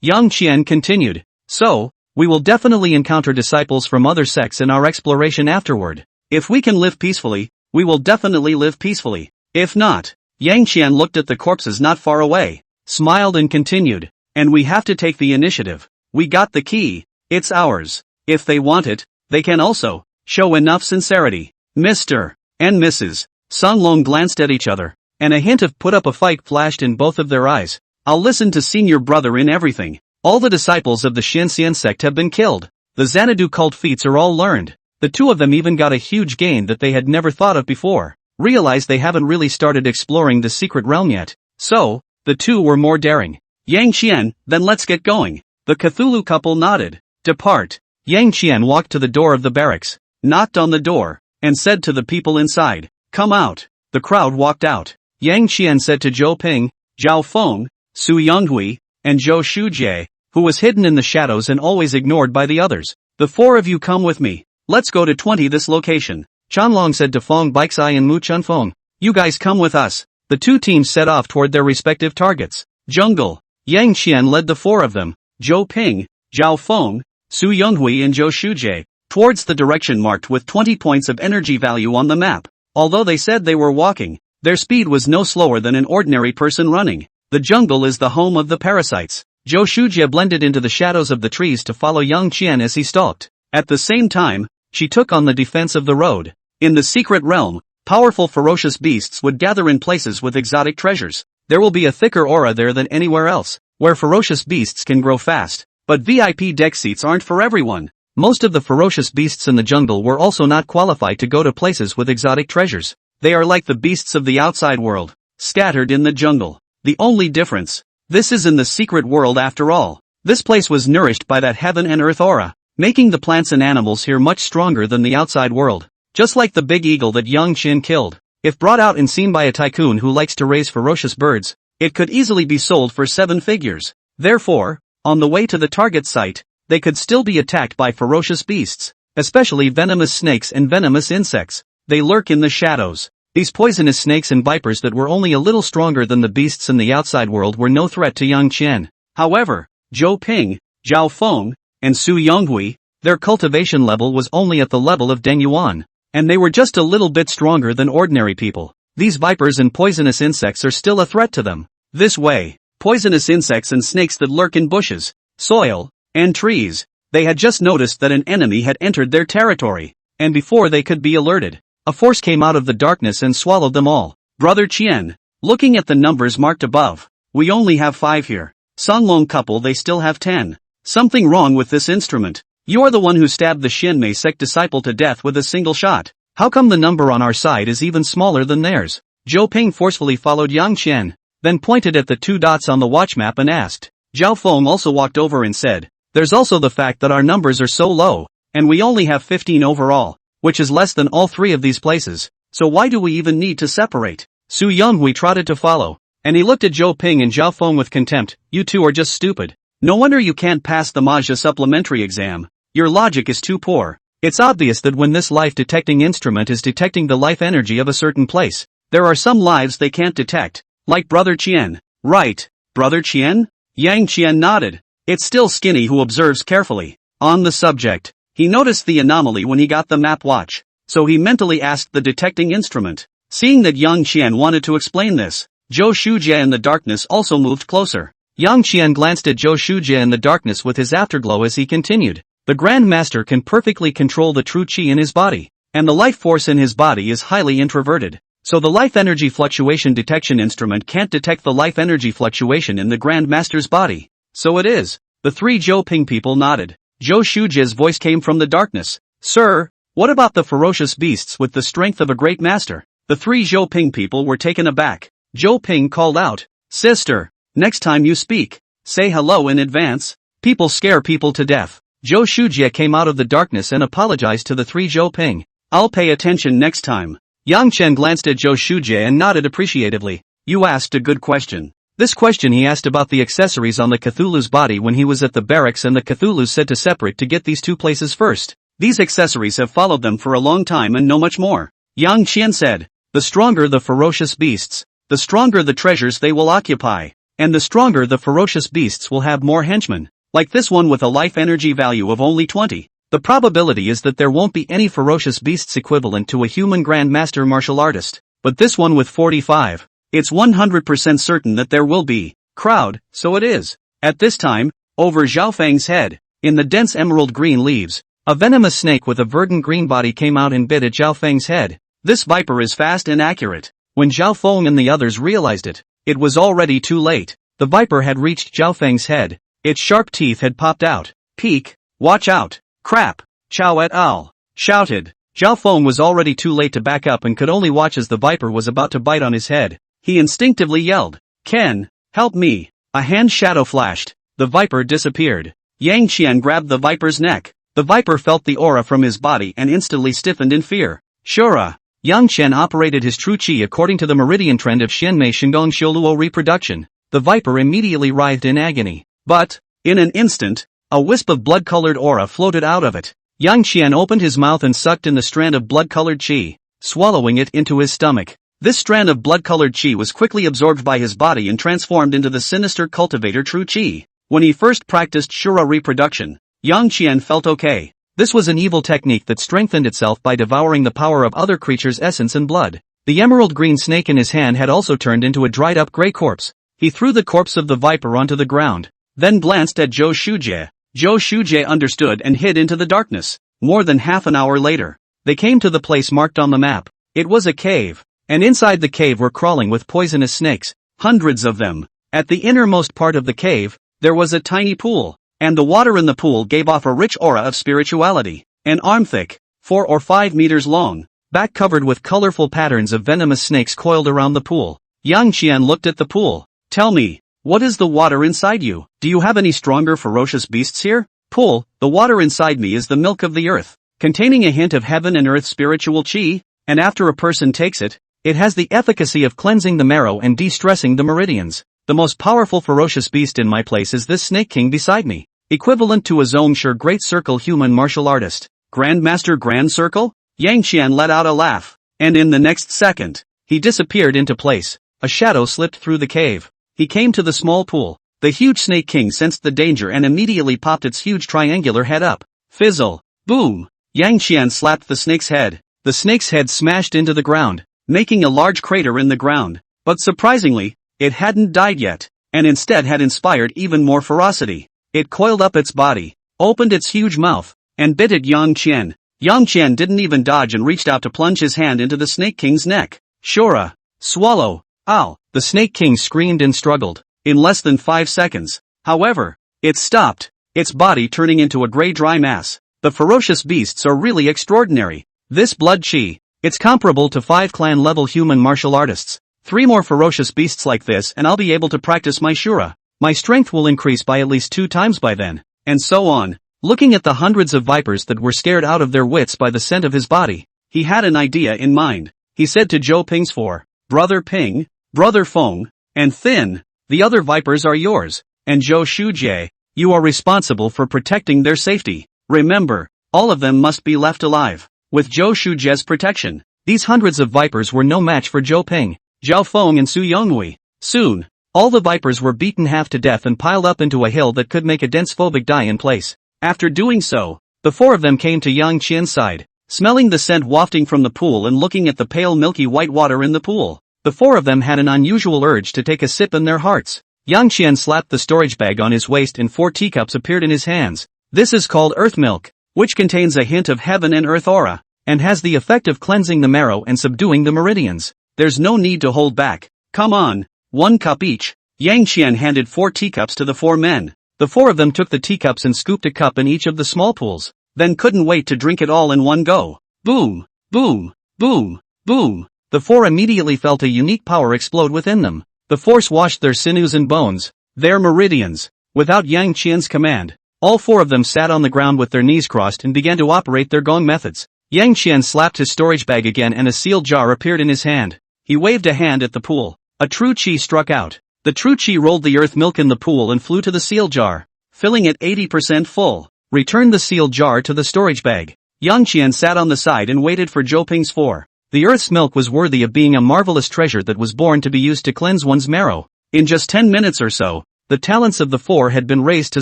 Yang Qian continued. So, we will definitely encounter disciples from other sects in our exploration afterward. If we can live peacefully, we will definitely live peacefully. If not, Yang Qian looked at the corpses not far away, smiled and continued. And we have to take the initiative. We got the key, it's ours. If they want it, they can also show enough sincerity. Mr. and Mrs. Sun Long glanced at each other, and a hint of put up a fight flashed in both of their eyes. I'll listen to senior brother in everything. All the disciples of the Shenxian sect have been killed. The Xanadu cult feats are all learned. The two of them even got a huge gain that they had never thought of before. Realized they haven't really started exploring the secret realm yet. So, the two were more daring. Yang Qian, then let's get going. The Cthulhu couple nodded. Depart. Yang Qian walked to the door of the barracks, knocked on the door, and said to the people inside, come out. The crowd walked out. Yang Qian said to Zhou Ping, Zhao Feng, Su Yonghui, and Zhou Shujie, who was hidden in the shadows and always ignored by the others. The four of you come with me. Let's go to 20 this location. Chanlong said to Feng Baixiai and Mu Chunfeng. You guys come with us. The two teams set off toward their respective targets. Jungle. Yang Qian led the four of them, Zhou Ping, Zhao Feng, Su Yonghui and Zhou Shujie, towards the direction marked with 20 points of energy value on the map. Although they said they were walking, their speed was no slower than an ordinary person running. The jungle is the home of the parasites. Zhou Shujie blended into the shadows of the trees to follow Yang Qian as he stalked. At the same time, she took on the defense of the road. In the secret realm, powerful ferocious beasts would gather in places with exotic treasures. There will be a thicker aura there than anywhere else, where ferocious beasts can grow fast. But VIP deck seats aren't for everyone. Most of the ferocious beasts in the jungle were also not qualified to go to places with exotic treasures. They are like the beasts of the outside world, scattered in the jungle. The only difference. This is in the secret world after all. This place was nourished by that heaven and earth aura, making the plants and animals here much stronger than the outside world. Just like the big eagle that Yang Qian killed. If brought out and seen by a tycoon who likes to raise ferocious birds, it could easily be sold for 7 figures. Therefore, on the way to the target site, they could still be attacked by ferocious beasts, especially venomous snakes and venomous insects. They lurk in the shadows. These poisonous snakes and vipers that were only a little stronger than the beasts in the outside world were no threat to Yang Qian. However, Zhou Ping, Zhao Feng, and Su Yonghui, their cultivation level was only at the level of Deng Yuan. And they were just a little bit stronger than ordinary people. These vipers and poisonous insects are still a threat to them. This way, poisonous insects and snakes that lurk in bushes, soil, and trees. They had just noticed that an enemy had entered their territory. And before they could be alerted, a force came out of the darkness and swallowed them all. Brother Qian, looking at the numbers marked above, we only have 5 here. Sunlong couple they still have 10. Something wrong with this instrument. You are the one who stabbed the Xinmei sect disciple to death with a single shot. How come the number on our side is even smaller than theirs? Zhou Ping forcefully followed Yang Qian, then pointed at the 2 dots on the watch map and asked. Zhao Feng also walked over and said, there's also the fact that our numbers are so low, and we only have 15 overall, which is less than all 3 of these places, so why do we even need to separate? Su Yonghui trotted to follow, and he looked at Zhou Ping and Zhao Feng with contempt. You two are just stupid. No wonder you can't pass the Majia supplementary exam. Your logic is too poor. It's obvious that when this life-detecting instrument is detecting the life energy of a certain place, there are some lives they can't detect, like Brother Qian. Right, Brother Qian? Yang Qian nodded. It's still Skinny who observes carefully. On the subject, he noticed the anomaly when he got the map watch, so he mentally asked the detecting instrument. Seeing that Yang Qian wanted to explain this, Zhou Shujie in the darkness also moved closer. Yang Qian glanced at Zhou Shujie in the darkness with his afterglow as he continued. The Grand Master can perfectly control the true Qi in his body, and the life force in his body is highly introverted. So the life energy fluctuation detection instrument can't detect the life energy fluctuation in the Grand Master's body. So it is. The 3 Zhou Ping people nodded. Zhou Shujie's voice came from the darkness. Sir, what about the ferocious beasts with the strength of a great master? The 3 Zhou Ping people were taken aback. Zhou Ping called out, Sister, next time you speak, say hello in advance. People scare people to death. Zhou Shujie came out of the darkness and apologized to the 3 Zhou Ping. I'll pay attention next time. Yang Qian glanced at Zhou Shujie and nodded appreciatively. You asked a good question. This question he asked about the accessories on the Cthulhu's body when he was at the barracks, and the Cthulhu said to separate to get these 2 places first. These accessories have followed them for a long time and know much more. Yang Qian said, The stronger the ferocious beasts, the stronger the treasures they will occupy. And the stronger the ferocious beasts will have more henchmen. Like this one with a life energy value of only 20. The probability is that there won't be any ferocious beasts equivalent to a human grandmaster martial artist. But this one with 45. It's 100% certain that there will be. Crowd, so it is. At this time, over Zhao Feng's head, in the dense emerald green leaves, a venomous snake with a verdant green body came out and bit at Zhao Feng's head. This viper is fast and accurate. When Zhao Feng and the others realized it, it was already too late. The viper had reached Zhao Feng's head. Its sharp teeth had popped out. Peek, watch out. Crap! Chao et al. Shouted. Zhao Feng was already too late to back up and could only watch as the viper was about to bite on his head. He instinctively yelled, "Ken, help me." A hand shadow flashed. The viper disappeared. Yang Qian grabbed the viper's neck. The viper felt the aura from his body and instantly stiffened in fear. Shura. Yang Qian operated his true qi according to the meridian trend of Xianmei Shinggong Xiuluo reproduction. The viper immediately writhed in agony. But, in an instant, a wisp of blood-colored aura floated out of it. Yang Qian opened his mouth and sucked in the strand of blood-colored qi, swallowing it into his stomach. This strand of blood-colored qi was quickly absorbed by his body and transformed into the sinister cultivator true qi. When he first practiced Shura reproduction, Yang Qian felt okay. This was an evil technique that strengthened itself by devouring the power of other creatures' essence and blood. The emerald green snake in his hand had also turned into a dried-up gray corpse. He threw the corpse of the viper onto the ground, then glanced at Zhou Shujie. Zhou Shujie understood and hid into the darkness. More than half an hour later, they came to the place marked on the map. It was a cave, and inside the cave were crawling with poisonous snakes, hundreds of them. At the innermost part of the cave, there was a tiny pool, and the water in the pool gave off a rich aura of spirituality. An arm thick, 4 or 5 meters long, back covered with colorful patterns of venomous snakes coiled around the pool. Yang Qian looked at the pool. Tell me, what is the water inside you? Do you have any stronger ferocious beasts here? Pool, the water inside me is the milk of the earth, containing a hint of heaven and earth spiritual qi, and after a person takes it, it has the efficacy of cleansing the marrow and de-stressing the meridians. The most powerful ferocious beast in my place is this snake king beside me, equivalent to a Zhongshi Great Circle human martial artist. Grandmaster Grand Circle? Yang Qian let out a laugh, and in the next second, he disappeared into place. A shadow slipped through the cave. He came to the small pool. The huge snake king sensed the danger and immediately popped its huge triangular head up. Fizzle. Boom. Yang Qian slapped the snake's head. The snake's head smashed into the ground, making a large crater in the ground. But surprisingly, it hadn't died yet, and instead had inspired even more ferocity. It coiled up its body, opened its huge mouth, and bit at Yang Qian. Yang Qian didn't even dodge and reached out to plunge his hand into the snake king's neck. Shura. Swallow. Ow. The snake king screamed and struggled. In less than 5 seconds, however, it stopped, its body turning into a gray dry mass. The ferocious beasts are really extraordinary. This blood qi, it's comparable to 5 clan level human martial artists. 3 more ferocious beasts like this and I'll be able to practice my Shura. My strength will increase by at least 2 times by then. And so on. Looking at the hundreds of vipers that were scared out of their wits by the scent of his body, he had an idea in mind. He said to Zhou Ping's 4, Brother Ping, Brother Feng, and Thin, the other vipers are yours, and Zhou Shujie, you are responsible for protecting their safety. Remember, all of them must be left alive. With Zhou Shujie's protection, these hundreds of vipers were no match for Zhou Ping, Zhao Feng and Su Yonghui. Soon, all the vipers were beaten half to death and piled up into a hill that could make a dense phobic die in place. After doing so, the 4 of them came to Yang Qian's side, smelling the scent wafting from the pool and looking at the pale milky white water in the pool. The 4 of them had an unusual urge to take a sip in their hearts. Yang Qian slapped the storage bag on his waist and 4 teacups appeared in his hands. This is called earth milk, which contains a hint of heaven and earth aura, and has the effect of cleansing the marrow and subduing the meridians. There's no need to hold back. Come on, 1 cup each. Yang Qian handed 4 teacups to the 4 men. The 4 of them took the teacups and scooped a cup in each of the small pools, then couldn't wait to drink it all in one go. Boom, boom, boom, boom. The 4 immediately felt a unique power explode within them. The force washed their sinews and bones, their meridians. Without Yang Qian's command, all 4 of them sat on the ground with their knees crossed and began to operate their gong methods. Yang Qian slapped his storage bag again and a sealed jar appeared in his hand. He waved a hand at the pool. A true qi struck out. The true qi rolled the earth milk in the pool and flew to the sealed jar, filling it 80% full. Returned the sealed jar to the storage bag. Yang Qian sat on the side and waited for Zhou Ping's 4. The earth's milk was worthy of being a marvelous treasure that was born to be used to cleanse one's marrow. In just 10 minutes or so, the talents of the four had been raised to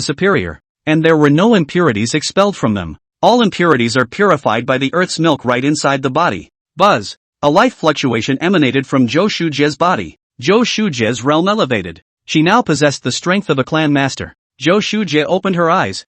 superior, and there were no impurities expelled from them. All impurities are purified by the earth's milk right inside the body. Buzz. A life fluctuation emanated from Zhou Shujie's body. Zhou Shujie's realm elevated. She now possessed the strength of a clan master. Zhou Shujie opened her eyes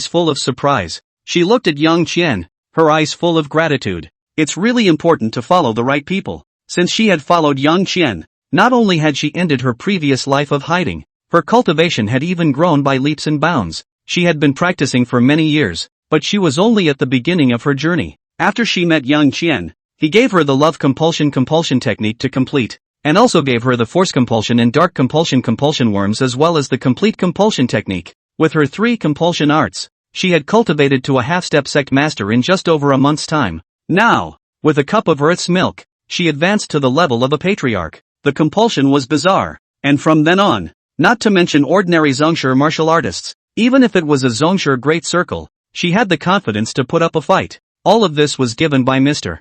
full of surprise. She looked at Yang Qian, her eyes full of gratitude. It's really important to follow the right people. Since she had followed Yang Qian, not only had she ended her previous life of hiding, her cultivation had even grown by leaps and bounds. She had been practicing for many years, but she was only at the beginning of her journey. After she met Yang Qian, he gave her the love compulsion technique to complete, and also gave her the force compulsion and dark compulsion worms as well as the complete compulsion technique. With her 3 compulsion arts, she had cultivated to a half-step sect master in just over a month's time. Now, with a cup of earth's milk, she advanced to the level of a patriarch. The compulsion was bizarre, and from then on, not to mention ordinary Zhongshe martial artists, even if it was a Zhongshe great circle, she had the confidence to put up a fight. All of this was given by Mr.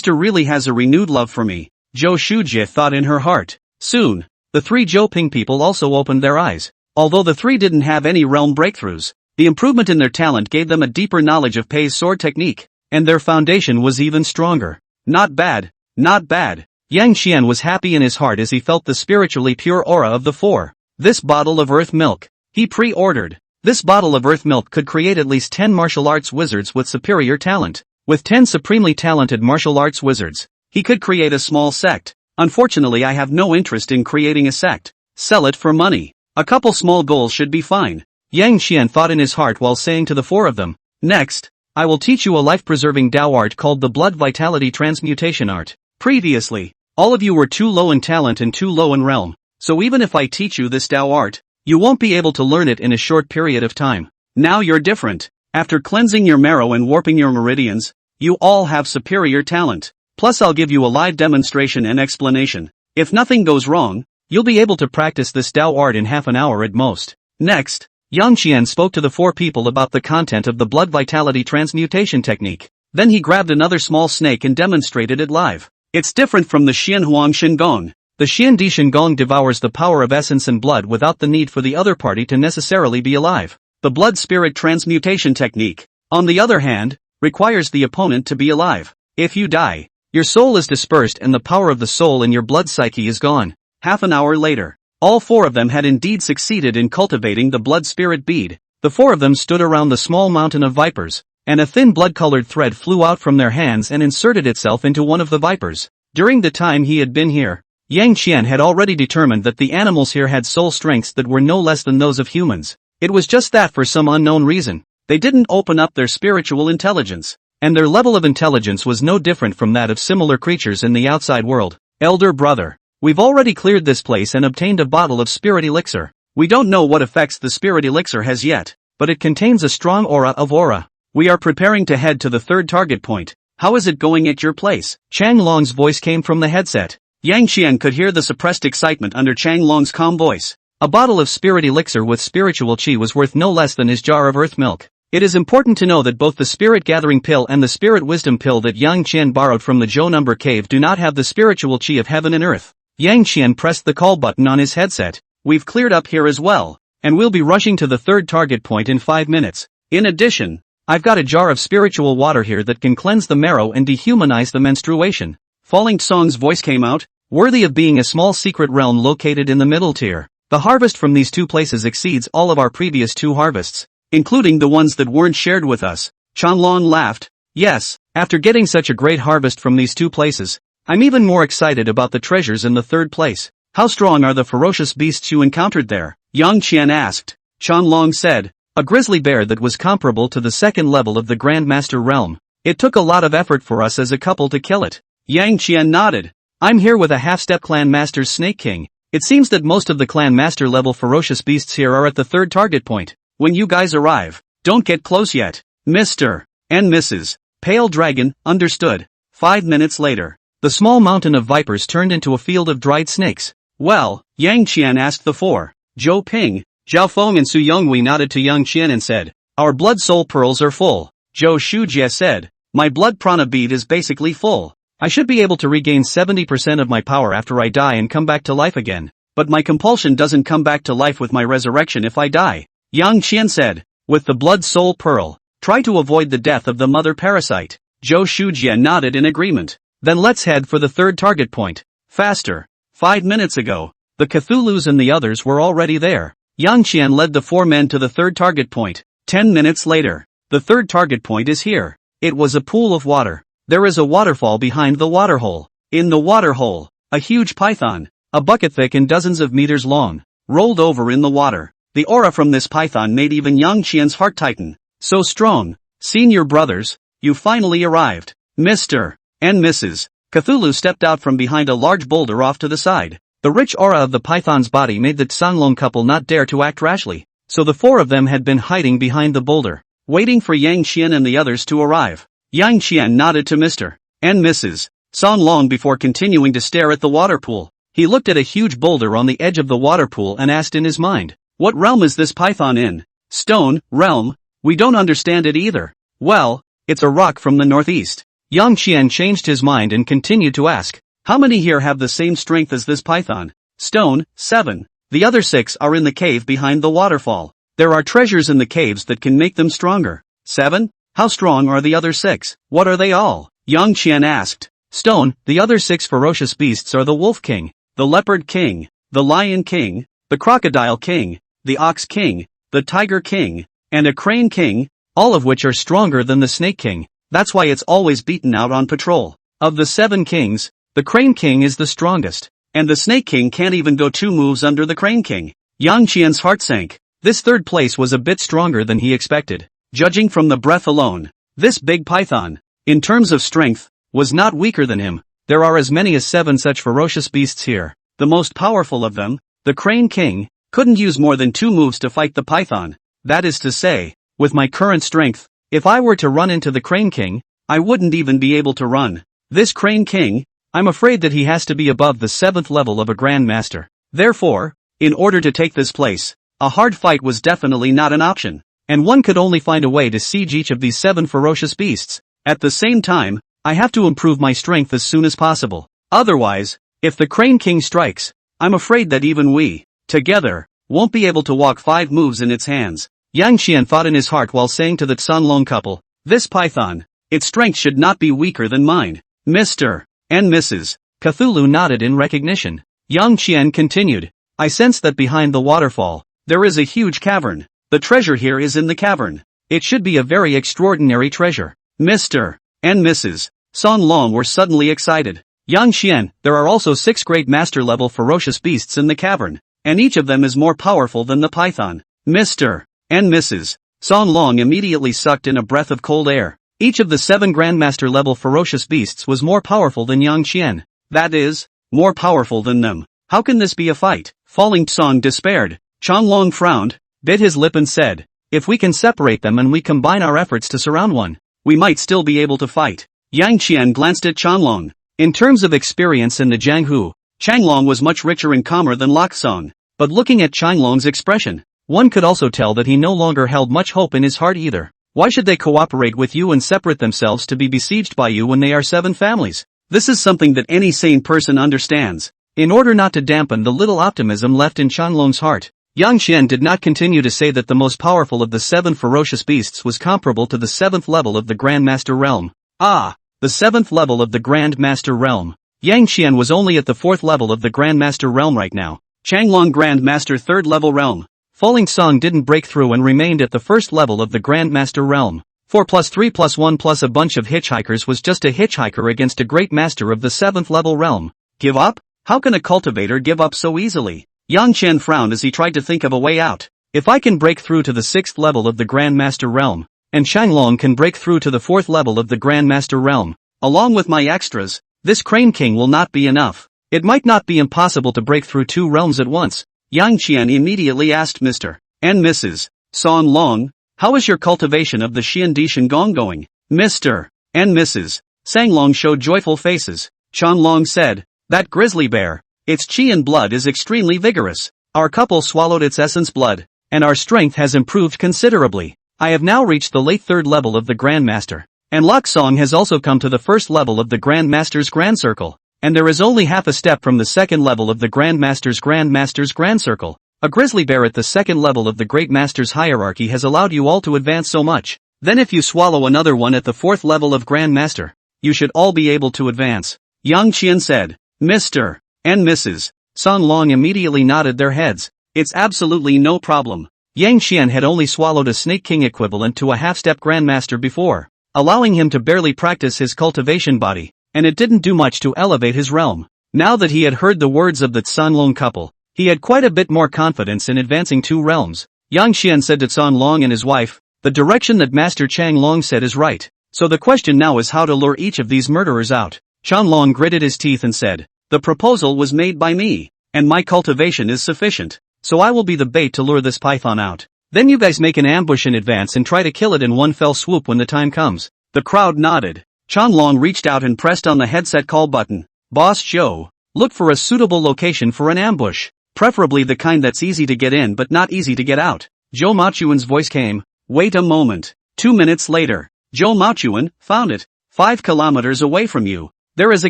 really has a renewed love for me, Zhou Shujie thought in her heart. Soon, the 3 Zhouping people also opened their eyes. Although the 3 didn't have any realm breakthroughs, the improvement in their talent gave them a deeper knowledge of Pei's sword technique, and their foundation was even stronger. Not bad, not bad. Yang Qian was happy in his heart as he felt the spiritually pure aura of the 4. This bottle of earth milk, he pre-ordered. This bottle of earth milk could create at least 10 martial arts wizards with superior talent. With 10 supremely talented martial arts wizards, he could create a small sect. Unfortunately, I have no interest in creating a sect. Sell it for money. A couple small goals should be fine. Yang Qian thought in his heart while saying to the 4 of them, next, I will teach you a life-preserving Dao art called the Blood Vitality Transmutation Art. Previously, all of you were too low in talent and too low in realm, so even if I teach you this Dao art, you won't be able to learn it in a short period of time. Now you're different. After cleansing your marrow and warping your meridians, you all have superior talent. Plus I'll give you a live demonstration and explanation. If nothing goes wrong, you'll be able to practice this Dao art in half an hour at most. Next, Yang Qian spoke to the 4 people about the content of the blood vitality transmutation technique. Then he grabbed another small snake and demonstrated it live. It's different from the Xianhuang Shengong. The Xiandi Shengong devours the power of essence and blood without the need for the other party to necessarily be alive. The blood spirit transmutation technique, on the other hand, requires the opponent to be alive. If you die, your soul is dispersed and the power of the soul in your blood psyche is gone. Half an hour later, all 4 of them had indeed succeeded in cultivating the blood spirit bead. The 4 of them stood around the small mountain of vipers, and a thin blood-colored thread flew out from their hands and inserted itself into one of the vipers. During the time he had been here, Yang Qian had already determined that the animals here had soul strengths that were no less than those of humans. It was just that for some unknown reason, they didn't open up their spiritual intelligence, and their level of intelligence was no different from that of similar creatures in the outside world. Elder brother, we've already cleared this place and obtained a bottle of spirit elixir. We don't know what effects the spirit elixir has yet, but it contains a strong aura of aura. We are preparing to head to the 3rd target point. How is it going at your place? Chang Long's voice came from the headset. Yang Qian could hear the suppressed excitement under Chang Long's calm voice. A bottle of spirit elixir with spiritual qi was worth no less than his jar of earth milk. It is important to know that both the spirit gathering pill and the spirit wisdom pill that Yang Qian borrowed from the Zhou number cave do not have the spiritual qi of heaven and earth. Yang Qian pressed the call button on his headset. We've cleared up here as well, and we'll be rushing to the 3rd target point in 5 minutes. In addition, I've got a jar of spiritual water here that can cleanse the marrow and dehumanize the menstruation. Falling Song's voice came out, worthy of being a small secret realm located in the middle tier. The harvest from these 2 places exceeds all of our previous 2 harvests, including the ones that weren't shared with us. Chanlong laughed. Yes, after getting such a great harvest from these 2 places, I'm even more excited about the treasures in the 3rd place. How strong are the ferocious beasts you encountered there? Yang Qian asked. Chanlong said, a grizzly bear that was comparable to the 2nd level of the Grand Master realm. It took a lot of effort for us as a couple to kill it. Yang Qian nodded. I'm here with a half-step clan master's Snake King. It seems that most of the clan master level ferocious beasts here are at the 3rd target point. When you guys arrive, don't get close yet. Mr. and Mrs. Pale Dragon, understood. 5 minutes later, the small mountain of vipers turned into a field of dried snakes. Well, Yang Qian asked the 4. Zhou Ping, Zhao Feng and Su Yonghui nodded to Yang Qian and said, our blood soul pearls are full. Zhou Shujie said, My blood prana bead is basically full. I should be able to regain 70% of my power after I die and come back to life again. But my compulsion doesn't come back to life with my resurrection if I die. Yang Qian said, with the blood soul pearl. Try to avoid the death of the mother parasite. Zhou Shujie nodded in agreement. Then let's head for the third target point. Faster. 5 minutes ago, the Cthulhus and the others were already there. Yang Qian led the 4 men to the third target point. 10 minutes later, the third target point is here. It was a pool of water. There is a waterfall behind the waterhole. In the waterhole, a huge python, a bucket thick and dozens of meters long, rolled over in the water. The aura from this python made even Yang Qian's heart tighten. So strong. Senior brothers, you finally arrived. Mr. and Mrs. Cthulhu stepped out from behind a large boulder off to the side. The rich aura of the python's body made the Tsanglong couple not dare to act rashly, so the 4 of them had been hiding behind the boulder, waiting for Yang Qian and the others to arrive. Yang Qian nodded to Mr. and Mrs. Sanglong before continuing to stare at the water pool. He looked at a huge boulder on the edge of the water pool and asked in his mind, what realm is this python in? Stone realm? We don't understand it either. Well, it's a rock from the northeast. Yang Qian changed his mind and continued to ask, how many here have the same strength as this python? Stone, 7. The other 6 are in the cave behind the waterfall. There are treasures in the caves that can make them stronger. 7? How strong are the other 6? What are they all? Yang Qian asked. Stone, the other 6 ferocious beasts are the Wolf King, the Leopard King, the Lion King, the Crocodile King, the Ox King, the Tiger King, and a Crane King, all of which are stronger than the Snake King. That's why it's always beaten out on patrol. Of the 7 kings, the Crane King is the strongest, and the Snake King can't even go 2 moves under the Crane King. Yang Qian's heart sank. This third place was a bit stronger than he expected. Judging from the breath alone, this big python, in terms of strength, was not weaker than him. There are as many as 7 such ferocious beasts here. The most powerful of them, the Crane King, couldn't use more than 2 moves to fight the python. That is to say, with my current strength, if I were to run into the Crane King, I wouldn't even be able to run. This Crane King, I'm afraid that he has to be above the 7th level of a Grand Master. Therefore, in order to take this place, a hard fight was definitely not an option, and one could only find a way to siege each of these 7 ferocious beasts. At the same time, I have to improve my strength as soon as possible. Otherwise, if the Crane King strikes, I'm afraid that even we, together, won't be able to walk 5 moves in its hands. Yang Qian thought in his heart while saying to the Tsanglong couple, this python, its strength should not be weaker than mine. Mr. and Mrs. Cthulhu nodded in recognition. Yang Qian continued, I sense that behind the waterfall, there is a huge cavern. The treasure here is in the cavern. It should be a very extraordinary treasure. Mr. and Mrs. Sanglong were suddenly excited. Yang Qian, there are also 6 great master-level ferocious beasts in the cavern, and each of them is more powerful than the python. Mr. and Mrs. Sanglong immediately sucked in a breath of cold air. Each of the 7 Grandmaster-level ferocious beasts was more powerful than Yang Qian. That is, more powerful than them. How can this be a fight? Falling Tsong despaired. Changlong frowned, bit his lip and said, if we can separate them and we combine our efforts to surround one, we might still be able to fight. Yang Qian glanced at Changlong. In terms of experience in the Jianghu, Changlong was much richer and calmer than Loksong, but looking at Changlong's expression, one could also tell that he no longer held much hope in his heart either. Why should they cooperate with you and separate themselves to be besieged by you when they are 7 families? This is something that any sane person understands. In order not to dampen the little optimism left in Changlong's heart, Yang Qian did not continue to say that the most powerful of the 7 ferocious beasts was comparable to the 7th level of the Grand Master realm. Ah, the 7th level of the Grand Master realm. Yang Qian was only at the 4th level of the Grand Master realm right now. Changlong Grand Master 3rd level realm. Falling Song didn't break through and remained at the 1st level of the Grand Master realm. 4 plus 3 plus 1 plus a bunch of hitchhikers was just a hitchhiker against a great master of the 7th level realm. Give up? How can a cultivator give up so easily? Yang Qian frowned as he tried to think of a way out. If I can break through to the 6th level of the Grand Master realm, and Changlong can break through to the 4th level of the Grand Master realm, along with my extras, this Crane King will not be enough. It might not be impossible to break through 2 realms at once. Yang Qian immediately asked Mr. and Mrs. Sanglong, how is your cultivation of the Xiandi Shinggong going? Mr. and Mrs. Sanglong showed joyful faces. Changlong said, that grizzly bear, its qi and blood is extremely vigorous. Our couple swallowed its essence blood, and our strength has improved considerably. I have now reached the late 3rd level of the Grand Master. And Lok Song has also come to the first level of the Grand Master's Grand Circle. And there is only half a step from the second level of the Grand Master's Grand Circle. A grizzly bear at the second level of the Great Master's hierarchy has allowed you all to advance so much. Then if you swallow another one at the fourth level of Grand Master, you should all be able to advance. Yang Qian said. Mr. and Mrs. Song Long immediately nodded their heads. It's absolutely no problem. Yang Qian had only swallowed a Snake King equivalent to a half-step Grandmaster before, allowing him to barely practice his cultivation body, and it didn't do much to elevate his realm. Now that he had heard the words of the Tsanlong couple, he had quite a bit more confidence in advancing 2 realms. Yang Qian said to Tsanlong and his wife, the direction that Master Chang Long said is right, so the question now is how to lure each of these murderers out. Chanlong gritted his teeth and said, the proposal was made by me, and my cultivation is sufficient, so I will be the bait to lure this python out. Then you guys make an ambush in advance and try to kill it in one fell swoop when the time comes. The crowd nodded. Chanlong reached out and pressed on the headset call button. Boss Joe, look for a suitable location for an ambush, preferably the kind that's easy to get in but not easy to get out. Zhou Maochuan's voice came. Wait a moment. 2 minutes later, Zhou Maochuan found it. 5 kilometers away from you, there is a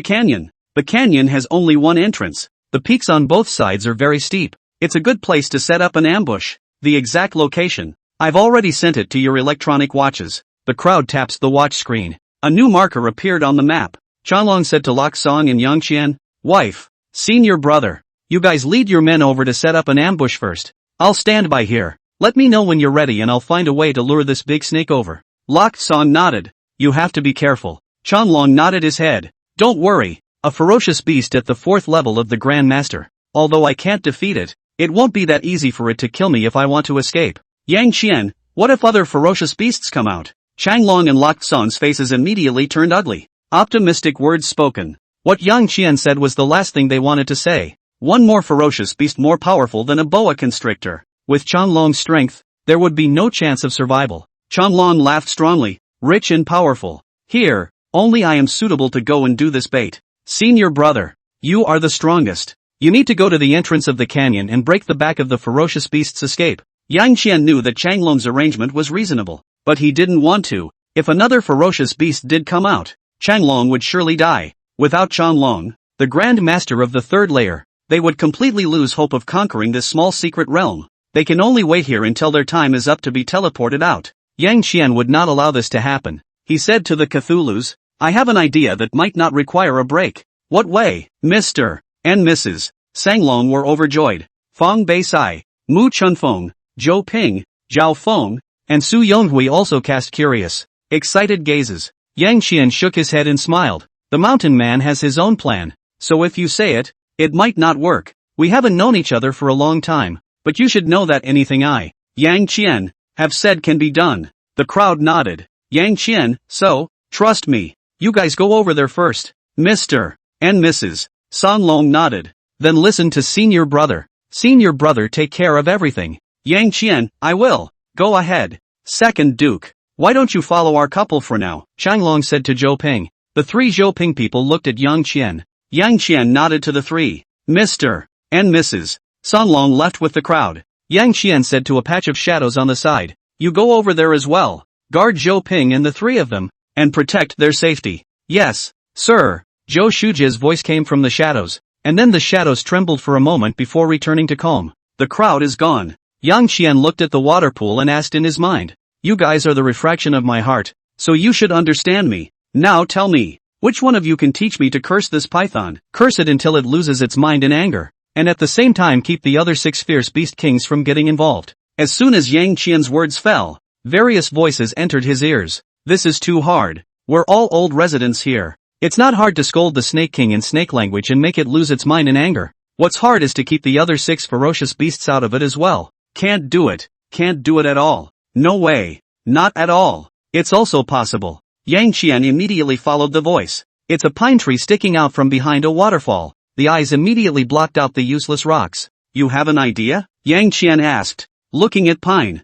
canyon. The canyon has only one entrance. The peaks on both sides are very steep. It's a good place to set up an ambush. The exact location, I've already sent it to your electronic watches. The crowd taps the watch screen. A new marker appeared on the map. Chanlong said to Lok Song and Yang Qian, wife, senior brother, you guys lead your men over to set up an ambush first. I'll stand by here. Let me know when you're ready and I'll find a way to lure this big snake over. Lok Song nodded. You have to be careful. Chanlong nodded his head. Don't worry, a ferocious beast at the 4th level of the Grand Master. Although I can't defeat it, it won't be that easy for it to kill me if I want to escape. Yang Qian, what if other ferocious beasts come out? Changlong and Lok Song's faces immediately turned ugly. Optimistic words spoken. What Yang Qian said was the last thing they wanted to say. One more ferocious beast more powerful than a boa constrictor. With Changlong's strength, there would be no chance of survival. Changlong laughed strongly. Rich and powerful. Here, only I am suitable to go and do this bait. Senior brother, you are the strongest. You need to go to the entrance of the canyon and break the back of the ferocious beast's escape. Yang Qian knew that Changlong's arrangement was reasonable, but he didn't want to. If another ferocious beast did come out, Changlong would surely die. Without Changlong, the Grand Master of the 3rd layer, they would completely lose hope of conquering this small secret realm. They can only wait here until their time is up to be teleported out. Yang Qian would not allow this to happen. He said to the Cthulhus, I have an idea that might not require a break. What way? Mr. and Mrs. Sanglong were overjoyed. Fong Beisai, Mu Chunfeng, Zhou Ping, Zhao Feng, and Su Yonghui also cast curious, excited gazes. Yang Qian shook his head and smiled. The mountain man has his own plan, so if you say it, it might not work. We haven't known each other for a long time, but you should know that anything I, Yang Qian, have said can be done. The crowd nodded. Yang Qian, so, trust me. You guys go over there first. Mr. and Mrs. Sanglong nodded. Then listen to senior brother. Senior brother take care of everything. Yang Qian, I will. Go ahead. Second Duke, why don't you follow our couple for now? Changlong said to Zhou Ping. The 3 Zhou Ping people looked at Yang Qian. Yang Qian nodded to the 3. Mr. and Mrs. Sanglong left with the crowd. Yang Qian said to a patch of shadows on the side, you go over there as well. Guard Zhou Ping and the 3 of them, and protect their safety. Yes, sir. Zhou Shujia's voice came from the shadows, and then the shadows trembled for a moment before returning to calm. The crowd is gone. Yang Qian looked at the water pool and asked in his mind, you guys are the refraction of my heart, so you should understand me. Now tell me, which one of you can teach me to curse this python? Curse it until it loses its mind in anger, and at the same time keep the other 6 fierce beast kings from getting involved. As soon as Yang Qian's words fell, various voices entered his ears. This is too hard. We're all old residents here. It's not hard to scold the Snake King in snake language and make it lose its mind in anger. What's hard is to keep the other 6 ferocious beasts out of it as well. Can't do it. Can't do it at all. No way. Not at all. It's also possible. Yang Qian immediately followed the voice. It's a pine tree sticking out from behind a waterfall. The eyes immediately blocked out the useless rocks. You have an idea? Yang Qian asked. Looking at pine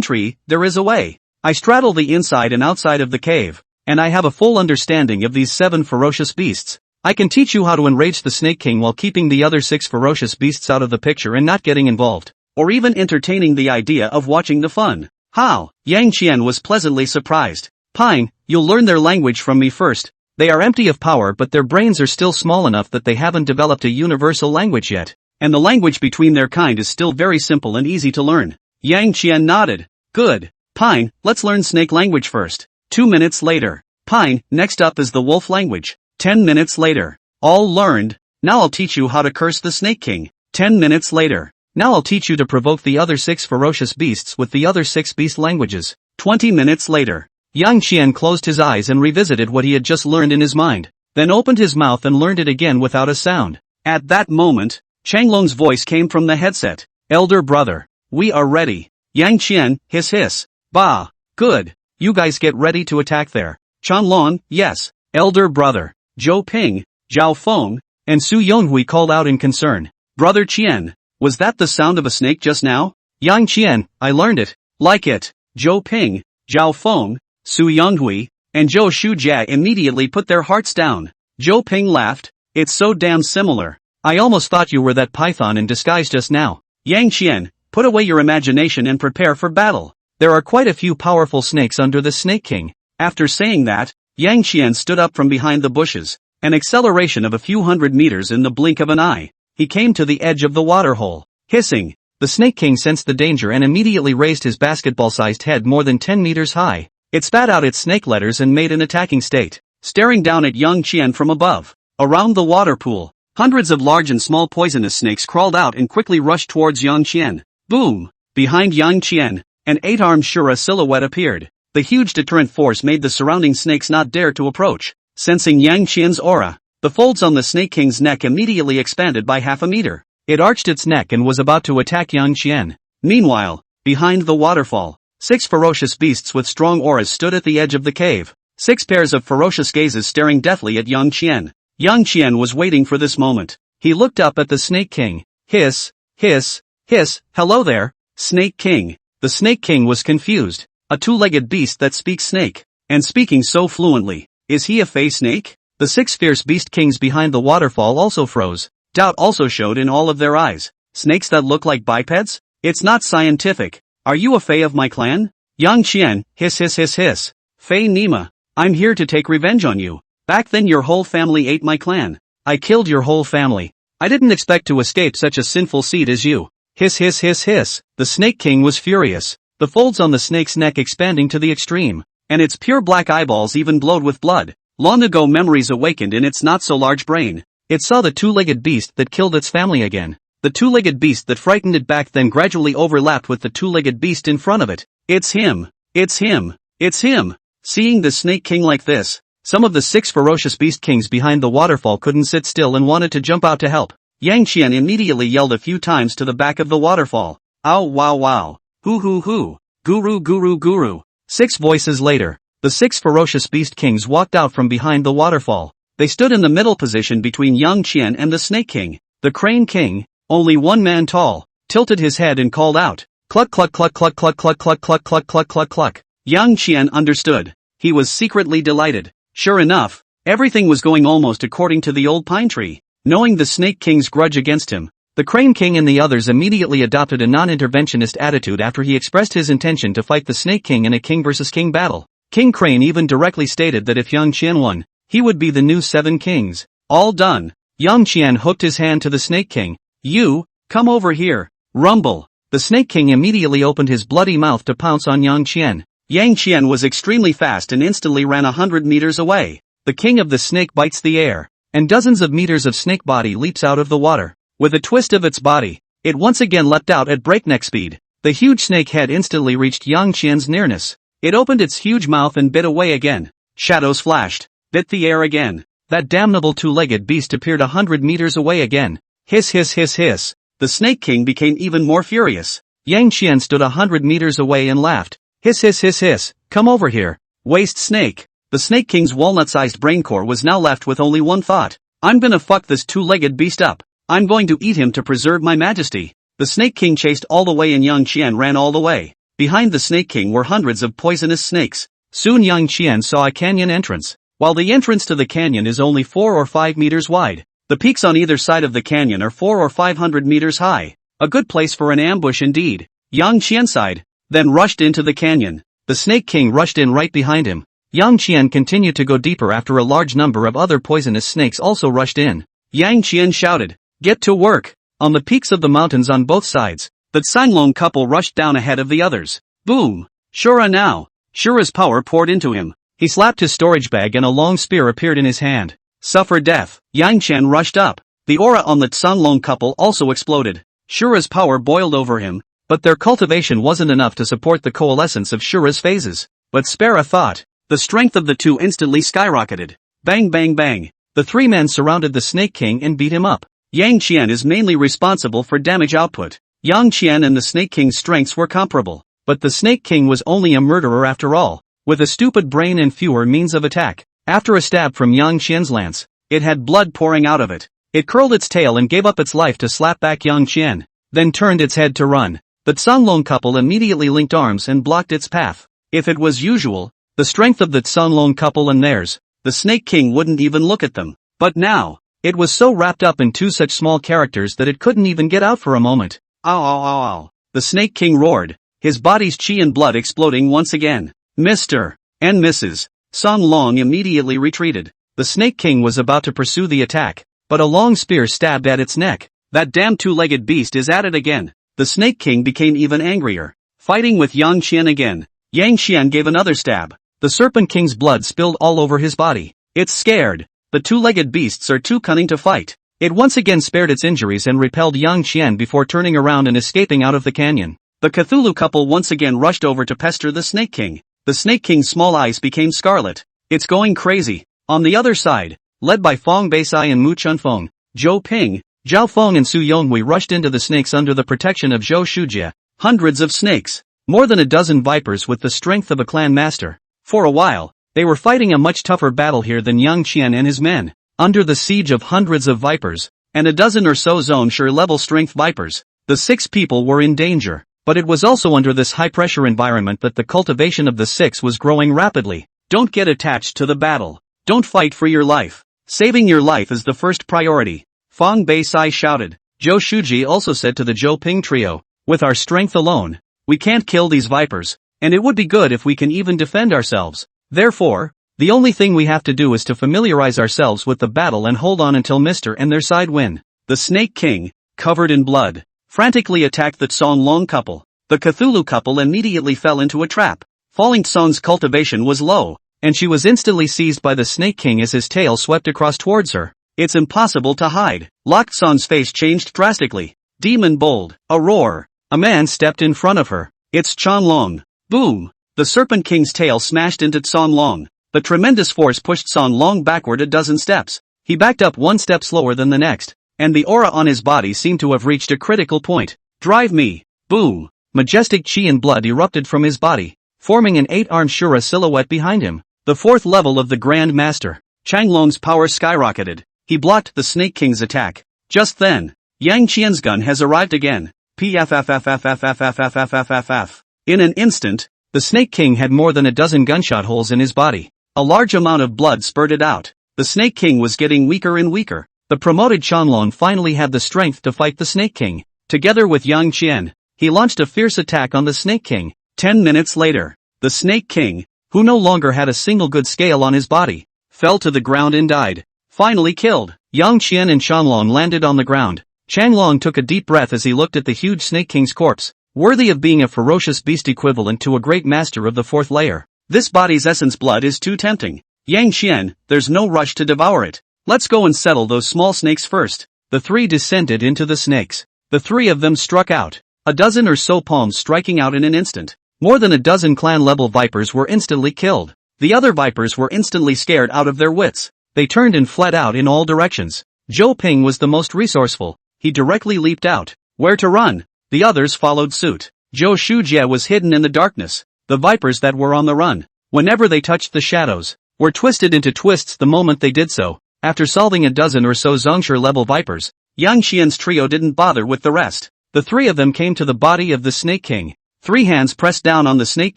tree, there is a way. I straddle the inside and outside of the cave, and I have a full understanding of these 7 ferocious beasts. I can teach you how to enrage the Snake King while keeping the other 6 ferocious beasts out of the picture and not getting involved, or even entertaining the idea of watching the fun. How? Yang Qian was pleasantly surprised. Pine, you'll learn their language from me first. They are empty of power but their brains are still small enough that they haven't developed a universal language yet. And the language between their kind is still very simple and easy to learn. Yang Qian nodded. Good. Pine, let's learn snake language first. 2 minutes later. Pine, next up is the wolf language. 10 minutes later. All learned. Now I'll teach you how to curse the Snake King. 10 minutes later. Now I'll teach you to provoke the other 6 ferocious beasts with the other 6 beast languages. 20 minutes later. Yang Qian closed his eyes and revisited what he had just learned in his mind, then opened his mouth and learned it again without a sound. At that moment, Changlong's voice came from the headset. Elder brother, we are ready. Yang Qian, hiss hiss. Bah, good. You guys get ready to attack there. Chanlong, yes. Elder brother, Zhou Ping, Zhao Feng, and Su Yonghui called out in concern. Brother Qian, was that the sound of a snake just now? Yang Qian, I learned it. Like it. Zhou Ping, Zhao Feng, Su Yonghui, and Zhou Shujia immediately put their hearts down. Zhou Ping laughed. It's so damn similar. I almost thought you were that python in disguise just now. Yang Qian, put away your imagination and prepare for battle. There are quite a few powerful snakes under the Snake King. After saying that, Yang Qian stood up from behind the bushes. An acceleration of a few hundred meters in the blink of an eye. He came to the edge of the waterhole. Hissing, the Snake King sensed the danger and immediately raised his basketball-sized head more than 10 meters high. It spat out its snake letters and made an attacking state, staring down at Yang Qian from above. Around the water pool, hundreds of large and small poisonous snakes crawled out and quickly rushed towards Yang Qian. Boom! Behind Yang Qian, an 8-armed Shura silhouette appeared. The huge deterrent force made the surrounding snakes not dare to approach. Sensing Yang Qian's aura, the folds on the Snake King's neck immediately expanded by half a meter. It arched its neck and was about to attack Yang Qian. Meanwhile, behind the waterfall, 6 ferocious beasts with strong auras stood at the edge of the cave. 6 pairs of ferocious gazes staring deathly at Yang Qian. Yang Qian was waiting for this moment. He looked up at the Snake King. Hiss, hiss, hiss, hello there, Snake King. The Snake King was confused. A 2-legged beast that speaks snake. And speaking so fluently. Is he a fey snake? The 6 fierce beast kings behind the waterfall also froze. Doubt also showed in all of their eyes. Snakes that look like bipeds? It's not scientific. Are you a fey of my clan? Yang Qian, hiss hiss hiss hiss. Fey Nima, I'm here to take revenge on you. Back then your whole family ate my clan. I killed your whole family. I didn't expect to escape such a sinful seed as you. Hiss hiss hiss hiss. The Snake King was furious. The folds on the snake's neck expanding to the extreme. And its pure black eyeballs even glowed with blood. Long ago memories awakened in its not-so-large brain. It saw the 2-legged beast that killed its family again. The 2-legged beast that frightened it back then gradually overlapped with the 2-legged beast in front of it. It's him! It's him! It's him! Seeing the Snake King like this, some of the 6 ferocious beast kings behind the waterfall couldn't sit still and wanted to jump out to help. Yang Qian immediately yelled a few times to the back of the waterfall. Ow wow wow! Hoo hoo hoo! Guru guru guru! 6 voices later, the 6 ferocious beast kings walked out from behind the waterfall. They stood in the middle position between Yang Qian and the Snake King. The Crane King, only 1 man tall, tilted his head and called out, cluck cluck cluck cluck cluck cluck cluck cluck cluck cluck cluck cluck. Yang Qian understood. He was secretly delighted. Sure enough, everything was going almost according to the old pine tree. Knowing the Snake King's grudge against him, the Crane King and the others immediately adopted a non-interventionist attitude after he expressed his intention to fight the Snake King in a king versus king battle. King Crane even directly stated that if Yang Qian won, he would be the new 7 kings. All done. Yang Qian hooked his hand to the Snake King. You, come over here. Rumble. The Snake King immediately opened his bloody mouth to pounce on Yang Qian. Yang Qian was extremely fast and instantly ran 100 meters away. The king of the snake bites the air, and dozens of meters of snake body leaps out of the water. With a twist of its body, it once again leapt out at breakneck speed. The huge snake head instantly reached Yang Qian's nearness. It opened its huge mouth and bit away again. Shadows flashed, bit the air again. That damnable 2-legged beast appeared 100 meters away again. Hiss hiss hiss hiss. The Snake King became even more furious. Yang Qian stood 100 meters away and laughed. Hiss hiss hiss hiss, come over here. Waste snake. The Snake King's walnut-sized brain core was now left with only one thought. I'm gonna fuck this 2-legged beast up. I'm going to eat him to preserve my majesty. The Snake King chased all the way and Yang Qian ran all the way. Behind the Snake King were hundreds of poisonous snakes. Soon Yang Qian saw a canyon entrance. While the entrance to the canyon is only 4 or 5 meters wide, the peaks on either side of the canyon are 400 or 500 meters high. A good place for an ambush indeed. Yang Qian sighed, then rushed into the canyon. The Snake King rushed in right behind him. Yang Qian continued to go deeper after a large number of other poisonous snakes also rushed in. Yang Qian shouted, "Get to work!" On the peaks of the mountains on both sides, the Sanglong couple rushed down ahead of the others. Boom! Shura now! Shura's power poured into him. He slapped his storage bag and a long spear appeared in his hand. Suffer death. Yang Qian rushed up. The aura on the Sanglong couple also exploded. Shura's power boiled over him, but their cultivation wasn't enough to support the coalescence of Shura's phases. But spare a thought. The strength of the two instantly skyrocketed. Bang bang bang. The three men surrounded the Snake King and beat him up. Yang Qian is mainly responsible for damage output. Yang Qian and the Snake King's strengths were comparable. But the Snake King was only a murderer after all, with a stupid brain and fewer means of attack. After a stab from Yang Qian's lance, it had blood pouring out of it. It curled its tail and gave up its life to slap back Yang Qian, then turned its head to run. The Sanglong couple immediately linked arms and blocked its path. If it was usual, the strength of the Sanglong couple and theirs, the Snake King wouldn't even look at them. But now, it was so wrapped up in two such small characters that it couldn't even get out for a moment. Ow ow ow ow. The Snake King roared, his body's chi and blood exploding once again. Mr. and Mrs. Sanglong immediately retreated. The Snake King was about to pursue the attack, but a long spear stabbed at its neck. That damn two-legged beast is at it again. The Snake King became even angrier, fighting with Yang Qian again. Yang Qian gave another stab. The Serpent King's blood spilled all over his body. It's scared. The two-legged beasts are too cunning to fight. It once again spared its injuries and repelled Yang Qian before turning around and escaping out of the canyon. The Cthulhu couple once again rushed over to pester the Snake King. The Snake King's small eyes became scarlet. It's going crazy. On the other side, led by Fong Beisai and Mu Chunfeng, Zhou Ping, Zhao Feng and Su Yonghui rushed into the snakes under the protection of Zhou Shujie. Hundreds of snakes. More than a dozen vipers with the strength of a clan master. For a while, they were fighting a much tougher battle here than Yang Qian and his men, under the siege of hundreds of vipers, and a dozen or so zone sure level strength vipers. The 6 people were in danger, but it was also under this high-pressure environment that the cultivation of the 6 was growing rapidly. Don't get attached to the battle. Don't fight for your life. Saving your life is the first priority. Fong Beisai shouted. Zhou Shujie also said to the Zhou Ping trio, with our strength alone, we can't kill these vipers, and it would be good if we can even defend ourselves. Therefore, the only thing we have to do is to familiarize ourselves with the battle and hold on until Mr. and their side win. The Snake King, covered in blood, frantically attacked the Sanglong couple. The Cthulhu couple immediately fell into a trap. Falling Tsong's cultivation was low, and she was instantly seized by the Snake King as his tail swept across towards her. It's impossible to hide. Locked Tsong's face changed drastically. Demon bold. A roar. A man stepped in front of her. It's Changlong. Boom! The Serpent King's tail smashed into Sanglong. The tremendous force pushed Sanglong backward a dozen steps. He backed up one step slower than the next, and the aura on his body seemed to have reached a critical point. Drive me! Boom! Majestic chi and blood erupted from his body, forming an 8-armed Shura silhouette behind him. The 4th level of the Grand Master. Changlong's power skyrocketed. He blocked the Snake King's attack. Just then, Yang Qian's gun has arrived again. Pffffffffffffffff. In an instant, the Snake King had more than a dozen gunshot holes in his body. A large amount of blood spurted out. The Snake King was getting weaker and weaker. The promoted Changlong finally had the strength to fight the Snake King. Together with Yang Qian, he launched a fierce attack on the Snake King. 10 minutes later, the Snake King, who no longer had a single good scale on his body, fell to the ground and died. Finally killed. Yang Qian and Changlong landed on the ground. Changlong took a deep breath as he looked at the huge Snake King's corpse, worthy of being a ferocious beast equivalent to a great master of the 4th layer. This body's essence blood is too tempting. Yang Qian, there's no rush to devour it. Let's go and settle those small snakes first. The 3 descended into the snakes. The 3 of them struck out. A dozen or so palms striking out in an instant. More than a dozen clan-level vipers were instantly killed. The other vipers were instantly scared out of their wits. They turned and fled out in all directions. Zhou Ping was the most resourceful. He directly leaped out. Where to run? The others followed suit. Zhou Shujie was hidden in the darkness. The vipers that were on the run, whenever they touched the shadows, were twisted into twists the moment they did so. After solving a dozen or so Zongshire-level vipers, Yang Qian's trio didn't bother with the rest. The 3 of them came to the body of the Snake King. 3 hands pressed down on the Snake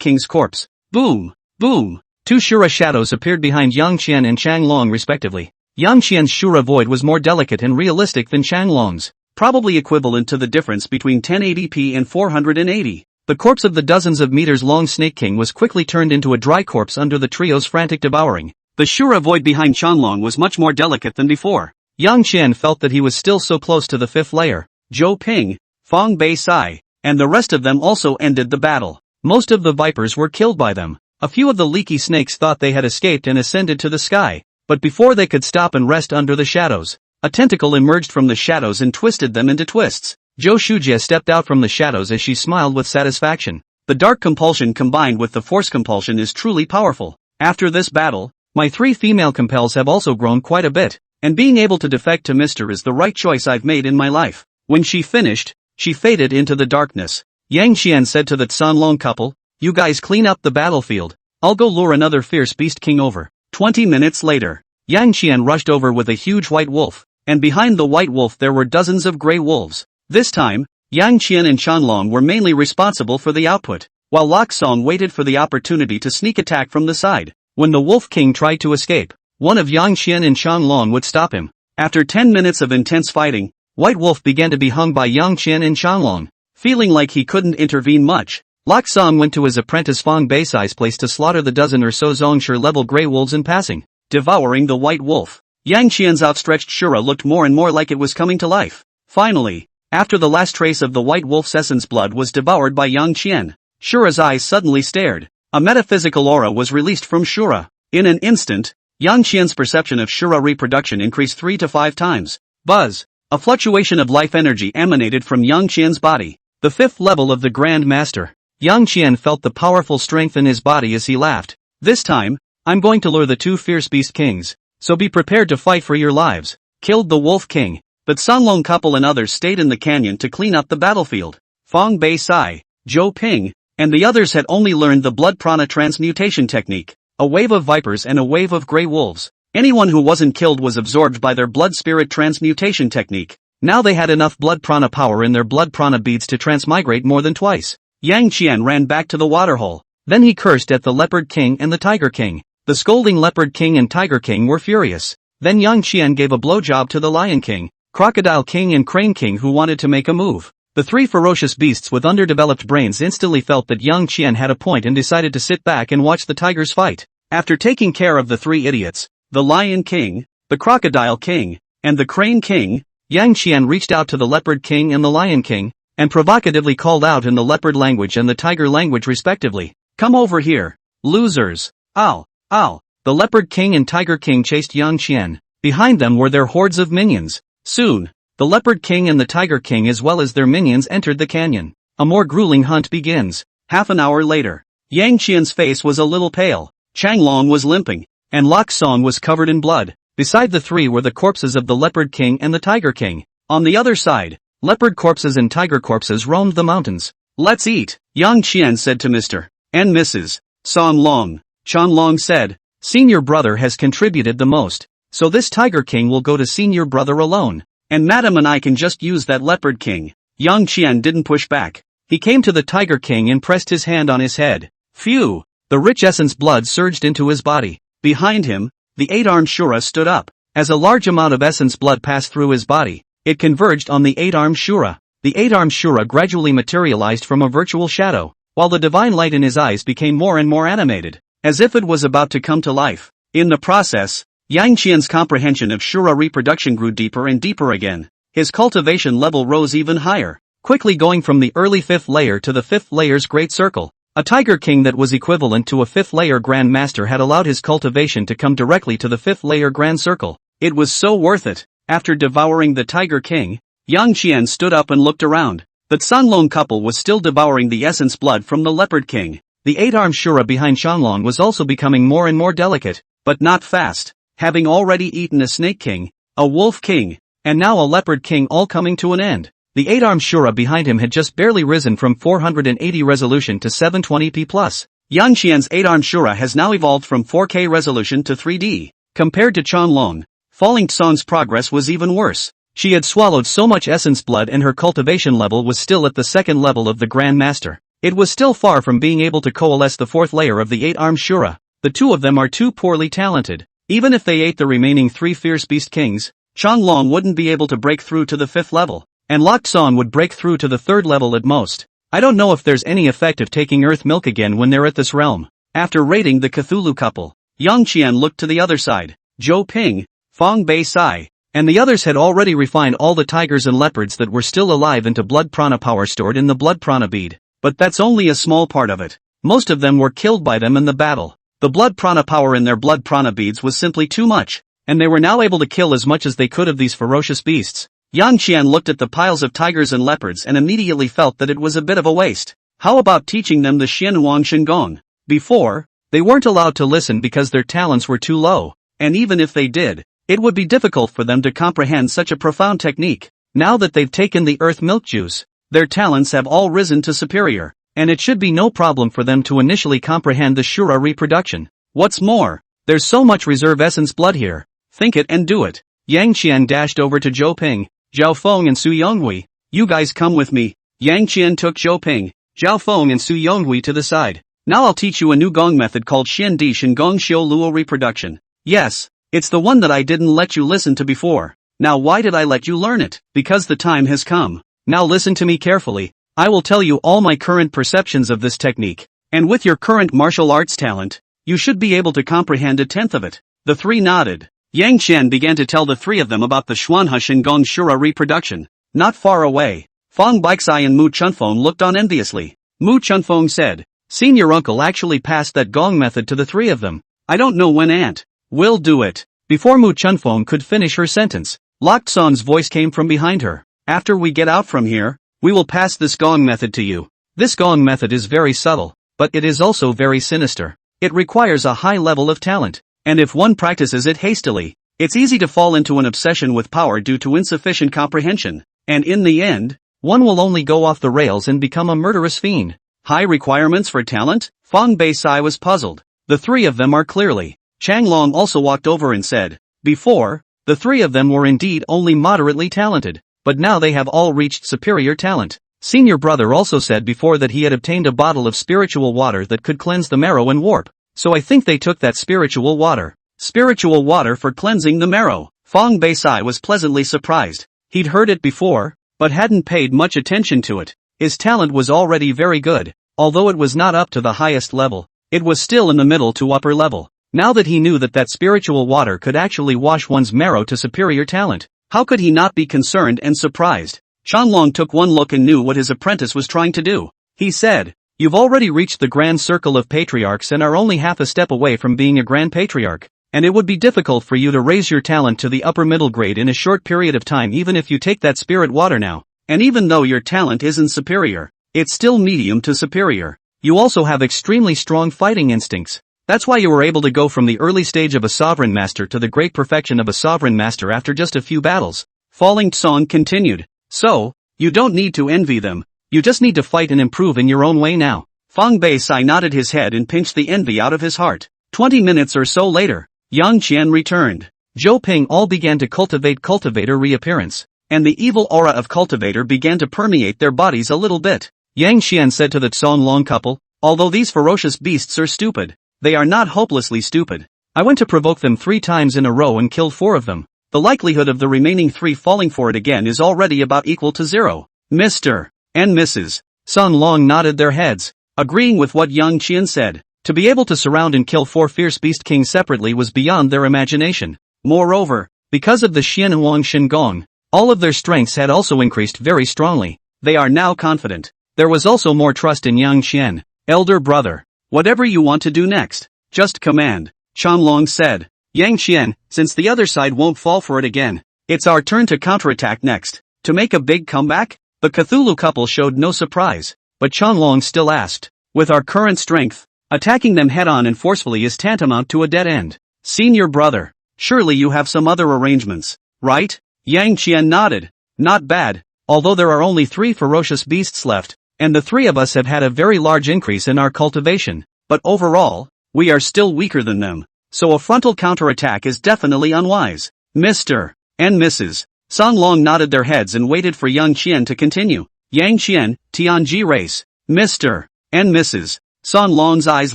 King's corpse. Boom! Boom! 2 Shura shadows appeared behind Yang Qian and Changlong respectively. Yang Qian's Shura void was more delicate and realistic than Changlong's, probably equivalent to the difference between 1080p and 480. The corpse of the dozens of meters long Snake King was quickly turned into a dry corpse under the trio's frantic devouring. The Shura void behind Qianlong was much more delicate than before. Yang Qian felt that he was still so close to the fifth layer. Zhou Ping, Fang Bei Sai, and the rest of them also ended the battle. Most of the vipers were killed by them. A few of the leaky snakes thought they had escaped and ascended to the sky, but before they could stop and rest under the shadows, a tentacle emerged from the shadows and twisted them into twists. Zhou Shujie stepped out from the shadows as she smiled with satisfaction. The dark compulsion combined with the force compulsion is truly powerful. After this battle, my 3 female compels have also grown quite a bit, and being able to defect to Mr. is the right choice I've made in my life. When she finished, she faded into the darkness. Yang Qian said to the Canlong couple, "You guys clean up the battlefield. I'll go lure another fierce beast king over." 20 minutes later, Yang Qian rushed over with a huge white wolf, and behind the white wolf there were dozens of gray wolves. This time, Yang Qian and Qianlong were mainly responsible for the output, while Lok Song waited for the opportunity to sneak attack from the side. When the Wolf King tried to escape, one of Yang Qian and Qianlong would stop him. After 10 minutes of intense fighting, White Wolf began to be hung by Yang Qian and Qianlong. Feeling like he couldn't intervene much, Lok Song went to his apprentice Fang Beisai's place to slaughter the dozen or so Zongshire level grey wolves in passing, devouring the white wolf. Yang Qian's outstretched Shura looked more and more like it was coming to life. Finally, after the last trace of the white wolf's essence blood was devoured by Yang Qian, Shura's eyes suddenly stared. A metaphysical aura was released from Shura. In an instant, Yang Qian's perception of Shura reproduction increased 3 to 5 times. Buzz! A fluctuation of life energy emanated from Yang Qian's body. The 5th level of the Grand Master. Yang Qian felt the powerful strength in his body as he laughed. This time, I'm going to lure the 2 fierce beast kings, so be prepared to fight for your lives. Killed the Wolf King, but Sanlong couple and others stayed in the canyon to clean up the battlefield. Fang Bei Sai, Zhou Ping, and the others had only learned the blood prana transmutation technique. A wave of vipers and a wave of grey wolves. Anyone who wasn't killed was absorbed by their blood spirit transmutation technique. Now they had enough blood prana power in their blood prana beads to transmigrate more than twice. Yang Qian ran back to the waterhole. Then he cursed at the Leopard King and the Tiger King. The scolding Leopard King and Tiger King were furious. Then Yang Qian gave a blowjob to the Lion King, Crocodile King and Crane King who wanted to make a move. The 3 ferocious beasts with underdeveloped brains instantly felt that Yang Qian had a point and decided to sit back and watch the tigers fight. After taking care of the 3 idiots, the Lion King, the Crocodile King, and the Crane King, Yang Qian reached out to the Leopard King and the Lion King, and provocatively called out in the leopard language and the tiger language respectively. "Come over here, losers." Ow, ow. The Leopard King and Tiger King chased Yang Qian. Behind them were their hordes of minions. Soon, the Leopard King and the Tiger King as well as their minions entered the canyon. A more grueling hunt begins. Half an hour later, Yang Qian's face was a little pale, Qianlong was limping, and Lok Song was covered in blood. Beside the 3 were the corpses of the Leopard King and the Tiger King. On the other side, leopard corpses and tiger corpses roamed the mountains. "Let's eat," Yang Qian said to Mr. and Mrs. Sanlong. Qianlong said, "Senior brother has contributed the most, so this Tiger King will go to senior brother alone. And Madam and I can just use that Leopard King." Yang Qian didn't push back. He came to the Tiger King and pressed his hand on his head. Phew! The rich essence blood surged into his body. Behind him, the 8-armed Shura stood up. As a large amount of essence blood passed through his body, it converged on the 8-armed Shura. The 8-armed Shura gradually materialized from a virtual shadow, while the divine light in his eyes became more and more animated, as if it was about to come to life. In the process, Yang Qian's comprehension of Shura reproduction grew deeper and deeper again. His cultivation level rose even higher, quickly going from the early 5th layer to the 5th layer's great circle. A Tiger King that was equivalent to a 5th layer Grand Master had allowed his cultivation to come directly to the 5th layer Grand Circle. It was so worth it. After devouring the Tiger King, Yang Qian stood up and looked around. The Sanlong couple was still devouring the essence blood from the Leopard King. The 8-armed Shura behind Qianlong was also becoming more and more delicate, but not fast, having already eaten a Snake King, a Wolf King, and now a Leopard King, all coming to an end. The 8-armed Shura behind him had just barely risen from 480 resolution to 720p+. Yang Qian's 8-armed Shura has now evolved from 4K resolution to 3D. Compared to Qianlong, Falling Tsong's progress was even worse. She had swallowed so much essence blood and her cultivation level was still at the 2nd level of the Grand Master. It was still far from being able to coalesce the 4th layer of the 8-armed Shura. The 2 of them are too poorly talented. Even if they ate the remaining 3 fierce beast kings, Qianlong wouldn't be able to break through to the 5th level, and Lok Song would break through to the 3rd level at most. I don't know if there's any effect of taking earth milk again when they're at this realm. After raiding the Cthulhu couple, Yang Qian looked to the other side. Zhou Ping, Fang Bei Sai, and the others had already refined all the tigers and leopards that were still alive into blood prana power stored in the blood prana bead. But that's only a small part of it. Most of them were killed by them in the battle. The blood prana power in their blood prana beads was simply too much, and they were now able to kill as much as they could of these ferocious beasts. Yang Qian looked at the piles of tigers and leopards and immediately felt that it was a bit of a waste. How about teaching them the Xianhuang Shengong? Before, they weren't allowed to listen because their talents were too low, and even if they did, it would be difficult for them to comprehend such a profound technique. Now that they've taken the earth milk juice, their talents have all risen to superior, and it should be no problem for them to initially comprehend the Shura reproduction. What's more, there's so much reserve essence blood here. Think it and do it. Yang Qian dashed over to Zhou Ping, Zhao Feng and Su Yonghui. You guys come with me. Yang Qian took Zhou Ping, Zhao Feng and Su Yonghui to the side. Now I'll teach you a new gong method called Xian Di Shengong Xiu Luo reproduction. Yes, it's the one that I didn't let you listen to before. Now why did I let you learn it? Because the time has come. Now listen to me carefully. I will tell you all my current perceptions of this technique, and with your current martial arts talent, you should be able to comprehend a tenth of it. The three nodded. Yang Qian began to tell the three of them about the Xuanhe Shengong Shura reproduction. Not far away, Fang Baixai and Mu Chunfeng looked on enviously. Mu Chunfeng said, "Senior uncle actually passed that gong method to the three of them. I don't know when Aunt will do it." Before Mu Chunfeng could finish her sentence, Lok Tsun's voice came from behind her. "After we get out from here, we will pass this gong method to you. This gong method is very subtle, but it is also very sinister. It requires a high level of talent, and if one practices it hastily, it's easy to fall into an obsession with power due to insufficient comprehension, and in the end, one will only go off the rails and become a murderous fiend." High requirements for talent? Fang Beisai was puzzled. The three of them are clearly. Chang Long also walked over and said, "Before, the three of them were indeed only moderately talented, but now they have all reached superior talent." Senior brother also said before that he had obtained a bottle of spiritual water that could cleanse the marrow and warp, so I think they took that spiritual water. Spiritual water for cleansing the marrow. Fang Beisai was pleasantly surprised. He'd heard it before, but hadn't paid much attention to it. His talent was already very good, although it was not up to the highest level. It was still in the middle to upper level. Now that he knew that spiritual water could actually wash one's marrow to superior talent, how could he not be concerned and surprised? Chanlong took one look and knew what his apprentice was trying to do. He said, "You've already reached the grand circle of patriarchs and are only half a step away from being a grand patriarch, and it would be difficult for you to raise your talent to the upper middle grade in a short period of time even if you take that spirit water now. And even though your talent isn't superior, it's still medium to superior. You also have extremely strong fighting instincts. That's why you were able to go from the early stage of a sovereign master to the great perfection of a sovereign master after just a few battles." Falling Tsong continued. "So, you don't need to envy them, you just need to fight and improve in your own way now." Fang Beisai nodded his head and pinched the envy out of his heart. 20 minutes or so later, Yang Qian returned. Zhou Ping all began to cultivator reappearance, and the evil aura of cultivator began to permeate their bodies a little bit. Yang Qian said to the Tsong Long couple, "Although these ferocious beasts are stupid, they are not hopelessly stupid. I went to provoke them 3 times in a row and killed 4 of them. The likelihood of the remaining 3 falling for it again is already about equal to 0. Mr. and Mrs. Sun Long nodded their heads, agreeing with what Yang Qian said. To be able to surround and kill 4 fierce beast kings separately was beyond their imagination. Moreover, because of the Xianhuang Shengong, all of their strengths had also increased very strongly. They are now confident. There was also more trust in Yang Qian. "Elder brother, whatever you want to do next, just command," Chanlong said. "Yang Qian, since the other side won't fall for it again, it's our turn to counterattack next. To make a big comeback?" The Cthulhu couple showed no surprise, but Chanlong still asked, "With our current strength, attacking them head-on and forcefully is tantamount to a dead end. Senior brother, surely you have some other arrangements, right?" Yang Qian nodded. "Not bad, although there are only 3 ferocious beasts left, and the 3 of us have had a very large increase in our cultivation, but overall, we are still weaker than them, so a frontal counterattack is definitely unwise." Mr. and Mrs. Song Long nodded their heads and waited for Yang Qian to continue. "Yang Qian, Tianji race." Mr. and Mrs. Song Long's eyes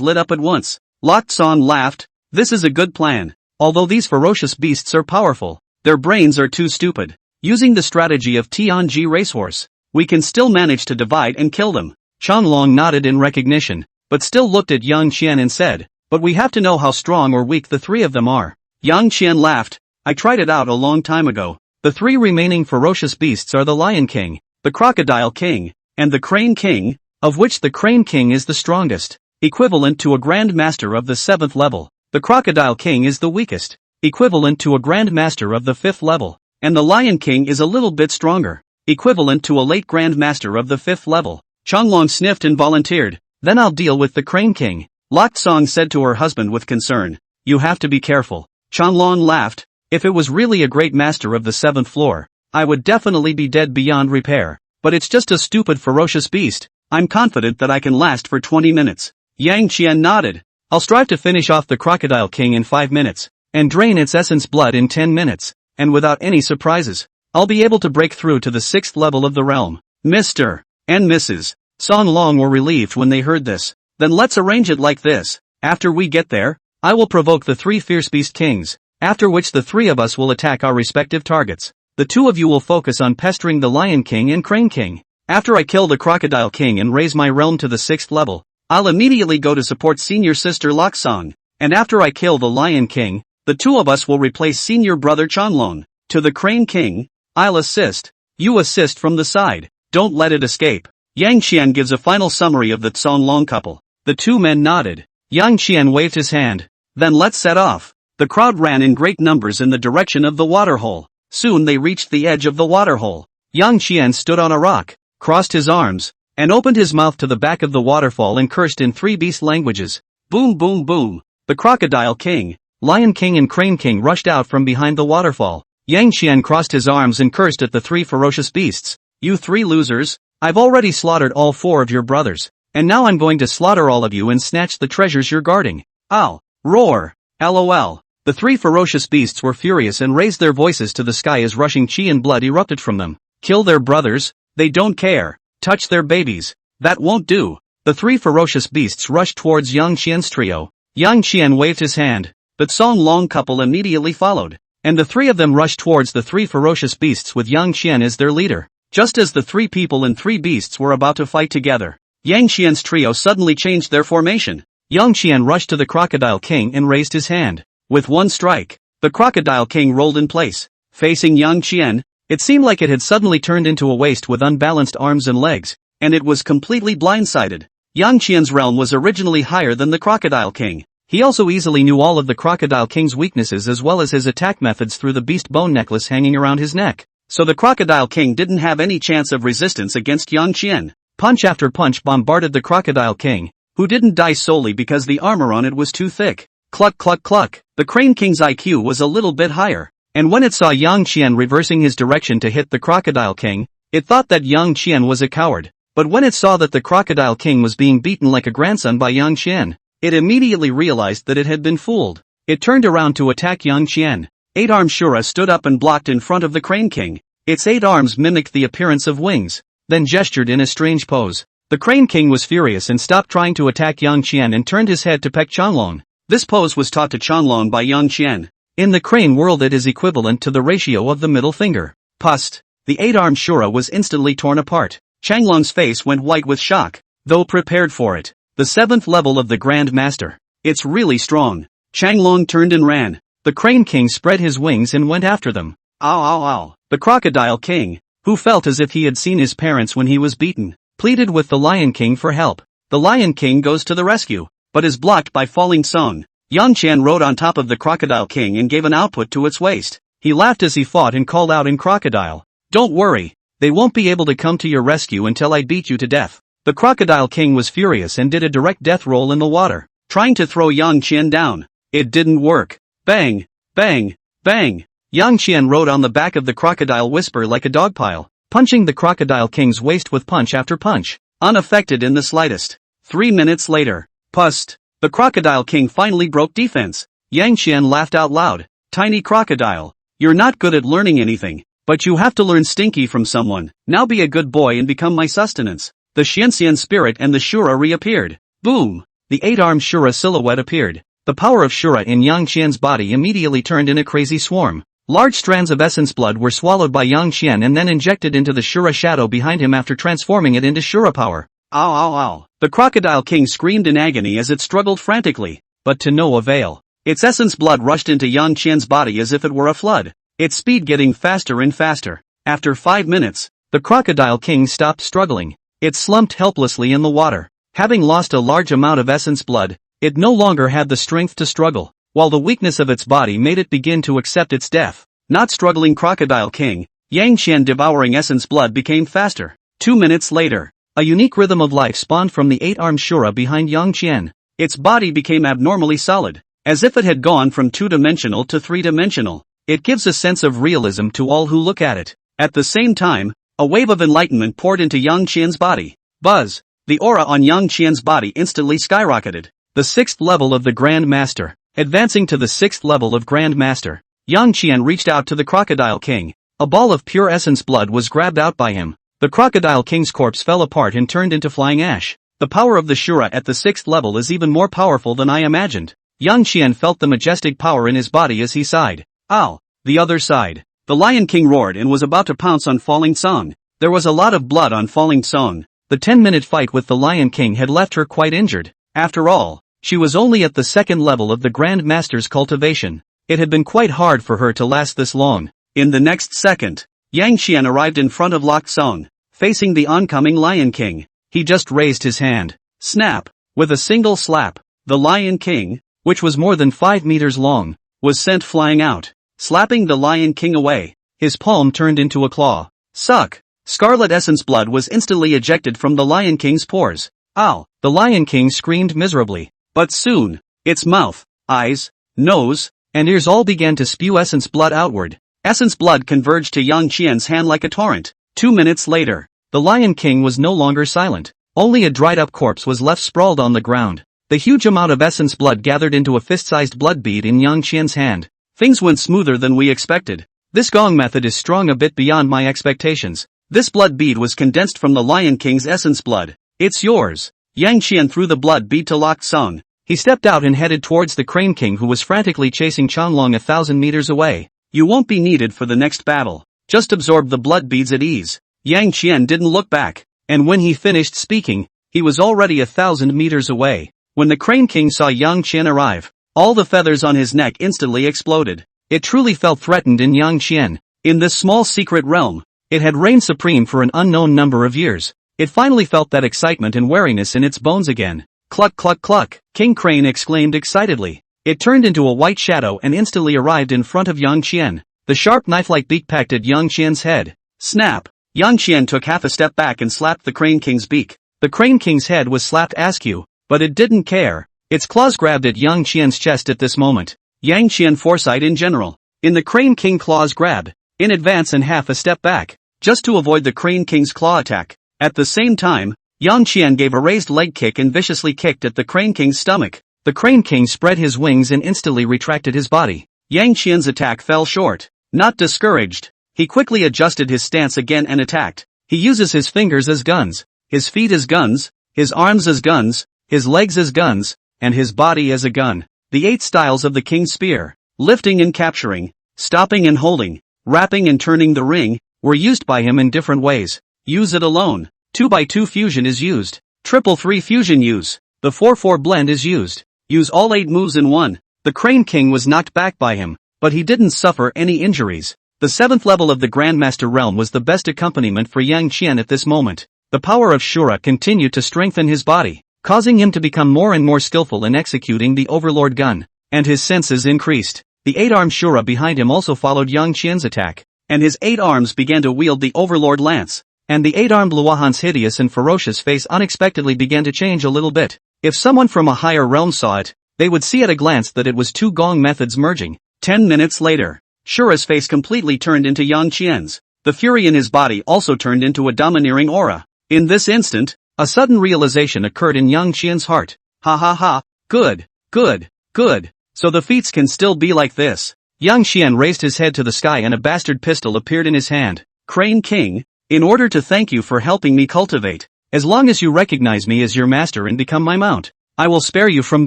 lit up at once. Lok Tsun laughed. "This is a good plan. Although these ferocious beasts are powerful, their brains are too stupid. Using the strategy of Tianji racehorse, we can still manage to divide and kill them. Changlong nodded in recognition, but still looked at Yang Qian and said, "But we have to know how strong or weak the three of them are." Yang Qian laughed. "I tried it out a long time ago. The three remaining ferocious beasts are the Lion King, the Crocodile King, and the Crane King, of which the Crane King is the strongest, equivalent to a Grand Master of the 7th level. The Crocodile King is the weakest, equivalent to a Grand Master of the 5th level, and the Lion King is a little bit stronger, equivalent to a late Grand Master of the 5th level." Changlong sniffed and volunteered. "Then I'll deal with the Crane King," Lak Song said to her husband with concern. "You have to be careful." Changlong laughed. "If it was really a great master of the 7th floor, I would definitely be dead beyond repair. But it's just a stupid ferocious beast. I'm confident that I can last for 20 minutes. Yang Qian nodded. "I'll strive to finish off the Crocodile King in 5 minutes, and drain its essence blood in 10 minutes, and without any surprises, I'll be able to break through to the 6th level of the realm." Mr. and Mrs. Song Long were relieved when they heard this. "Then let's arrange it like this. After we get there, I will provoke the 3 fierce beast kings, after which the 3 of us will attack our respective targets. The 2 of you will focus on pestering the Lion King and Crane King. After I kill the Crocodile King and raise my realm to the 6th level, I'll immediately go to support senior sister Lak Song. And after I kill the Lion King, the 2 of us will replace senior brother Changlong. To the Crane King, I'll assist. You assist from the side. Don't let it escape." Yang Qian gives a final summary of the Song Long couple. The 2 men nodded. Yang Qian waved his hand. "Then let's set off." The crowd ran in great numbers in the direction of the waterhole. Soon they reached the edge of the waterhole. Yang Qian stood on a rock, crossed his arms, and opened his mouth to the back of the waterfall and cursed in 3 beast languages. Boom boom boom. The Crocodile King, Lion King and Crane King rushed out from behind the waterfall. Yang Qian crossed his arms and cursed at the 3 ferocious beasts. "You 3 losers, I've already slaughtered all 4 of your brothers, and now I'm going to slaughter all of you and snatch the treasures you're guarding. I'll roar. LOL." The 3 ferocious beasts were furious and raised their voices to the sky as rushing chi and blood erupted from them. "Kill their brothers? They don't care. Touch their babies. That won't do." The 3 ferocious beasts rushed towards Yang Qian's trio. Yang Qian waved his hand. The Song Long couple immediately followed, and the 3 of them rushed towards the 3 ferocious beasts with Yang Qian as their leader. Just as the 3 people and 3 beasts were about to fight together, Yang Qian's trio suddenly changed their formation. Yang Qian rushed to the Crocodile King and raised his hand. With one strike, the Crocodile King rolled in place. Facing Yang Qian, it seemed like it had suddenly turned into a waste with unbalanced arms and legs, and it was completely blindsided. Yang Qian's realm was originally higher than the Crocodile King. He also easily knew all of the Crocodile King's weaknesses as well as his attack methods through the beast bone necklace hanging around his neck. So the Crocodile King didn't have any chance of resistance against Yang Qian. Punch after punch bombarded the Crocodile King, who didn't die solely because the armor on it was too thick. Cluck cluck cluck. The Crane King's IQ was a little bit higher, and when it saw Yang Qian reversing his direction to hit the Crocodile King, it thought that Yang Qian was a coward. But when it saw that the Crocodile King was being beaten like a grandson by Yang Qian, it immediately realized that it had been fooled. It turned around to attack Yang Qian. 8-armed Shura stood up and blocked in front of the Crane King. Its 8 arms mimicked the appearance of wings, then gestured in a strange pose. The Crane King was furious and stopped trying to attack Yang Qian and turned his head to peck Changlong. This pose was taught to Changlong by Yang Qian. In the crane world it is equivalent to the ratio of the middle finger. Pust. The 8-armed Shura was instantly torn apart. Changlong's face went white with shock, though prepared for it. The 7th level of the Grand Master. It's really strong. Changlong turned and ran. The Crane King spread his wings and went after them. Ow ow ow. The Crocodile King, who felt as if he had seen his parents when he was beaten, pleaded with the Lion King for help. The Lion King goes to the rescue, but is blocked by falling Song. Yang Qian rode on top of the Crocodile King and gave an output to its waist. He laughed as he fought and called out in crocodile. "Don't worry, they won't be able to come to your rescue until I beat you to death." The Crocodile King was furious and did a direct death roll in the water, trying to throw Yang Qian down. It didn't work. Bang, bang, bang. Yang Qian rode on the back of the Crocodile Whisper like a dog pile, punching the Crocodile King's waist with punch after punch, unaffected in the slightest. 3 minutes later, pust, the Crocodile King finally broke defense. Yang Qian laughed out loud. "Tiny crocodile, you're not good at learning anything, but you have to learn stinky from someone. Now be a good boy and become my sustenance." The Xianxian spirit and the Shura reappeared. Boom! The 8-armed Shura silhouette appeared. The power of Shura in Yang Qian's body immediately turned in a crazy swarm. Large strands of essence blood were swallowed by Yang Qian and then injected into the Shura shadow behind him after transforming it into Shura power. Ow ow ow. The Crocodile King screamed in agony as it struggled frantically, but to no avail. Its essence blood rushed into Yang Qian's body as if it were a flood, its speed getting faster and faster. After 5 minutes, the Crocodile King stopped struggling. It slumped helplessly in the water. Having lost a large amount of essence blood, it no longer had the strength to struggle, while the weakness of its body made it begin to accept its death. Not struggling Crocodile King, Yang Qian devouring essence blood became faster. 2 minutes later, a unique rhythm of life spawned from the 8-armed Shura behind Yang Qian. Its body became abnormally solid, as if it had gone from 2-dimensional to 3-dimensional. It gives a sense of realism to all who look at it. At the same time, a wave of enlightenment poured into Yang Qian's body. Buzz! The aura on Yang Qian's body instantly skyrocketed. The 6th level of the Grand Master. Advancing to the 6th level of Grand Master, Yang Qian reached out to the Crocodile King. A ball of pure essence blood was grabbed out by him. The Crocodile King's corpse fell apart and turned into flying ash. The power of the Shura at the 6th level is even more powerful than I imagined. Yang Qian felt the majestic power in his body as he sighed. Ow! The other side. The Lion King roared and was about to pounce on Falling Song. There was a lot of blood on Falling Song. The 10-minute fight with the Lion King had left her quite injured. After all, she was only at the 2nd level of the Grand Master's cultivation. It had been quite hard for her to last this long. In the next second, Yang Qian arrived in front of Lok Song, facing the oncoming Lion King. He just raised his hand. Snap! With a single slap, the Lion King, which was more than 5 meters long, was sent flying out. Slapping the Lion King away, his palm turned into a claw. Suck! Scarlet essence blood was instantly ejected from the Lion King's pores. Ow! The Lion King screamed miserably. But soon, its mouth, eyes, nose, and ears all began to spew essence blood outward. Essence blood converged to Yang Qian's hand like a torrent. 2 minutes later, the Lion King was no longer silent. Only a dried-up corpse was left sprawled on the ground. The huge amount of essence blood gathered into a fist-sized blood bead in Yang Qian's hand. Things went smoother than we expected. This gong method is strong a bit beyond my expectations. This blood bead was condensed from the Lion King's essence blood. It's yours. Yang Qian threw the blood bead to Lok Song. He stepped out and headed towards the Crane King, who was frantically chasing Changlong 1,000 meters away. You won't be needed for the next battle. Just absorb the blood beads at ease. Yang Qian didn't look back, and when he finished speaking, he was already 1,000 meters away. When the Crane King saw Yang Qian arrive, all the feathers on his neck instantly exploded. It truly felt threatened in Yang Qian. In this small secret realm, it had reigned supreme for an unknown number of years. It finally felt that excitement and wariness in its bones again. Cluck cluck cluck, King Crane exclaimed excitedly. It turned into a white shadow and instantly arrived in front of Yang Qian. The sharp knife-like beak pecked at Yang Qian's head. Snap! Yang Qian took half a step back and slapped the Crane King's beak. The Crane King's head was slapped askew, but it didn't care. Its claws grabbed at Yang Qian's chest at this moment. Yang Qian foresight in general. In the Crane King claws grabbed, in advance and half a step back, just to avoid the Crane King's claw attack. At the same time, Yang Qian gave a raised leg kick and viciously kicked at the Crane King's stomach. The Crane King spread his wings and instantly retracted his body. Yang Qian's attack fell short. Not discouraged, he quickly adjusted his stance again and attacked. He uses his fingers as guns, his feet as guns, his arms as guns, his legs as guns, and his body as a gun. The 8 styles of the King's Spear, lifting and capturing, stopping and holding, wrapping and turning the ring, were used by him in different ways. Use it alone. 2x2 fusion is used. 3x3 fusion use. The 4-4 blend is used. Use all 8 moves in one. The Crane King was knocked back by him, but he didn't suffer any injuries. The 7th level of the Grandmaster realm was the best accompaniment for Yang Qian at this moment. The power of Shura continued to strengthen his body, causing him to become more and more skillful in executing the Overlord gun, and his senses increased. The 8-armed Shura behind him also followed Yang Qian's attack, and his 8 arms began to wield the Overlord lance. And the 8-armed Luohan's hideous and ferocious face unexpectedly began to change a little bit. If someone from a higher realm saw it, they would see at a glance that it was 2 gong methods merging. 10 minutes later, Shura's face completely turned into Yang Qian's. The fury in his body also turned into a domineering aura. In this instant, a sudden realization occurred in Yang Qian's heart. Ha ha ha, good, good, good. So the feats can still be like this. Yang Qian raised his head to the sky and a bastard pistol appeared in his hand. Crane King, in order to thank you for helping me cultivate, as long as you recognize me as your master and become my mount, I will spare you from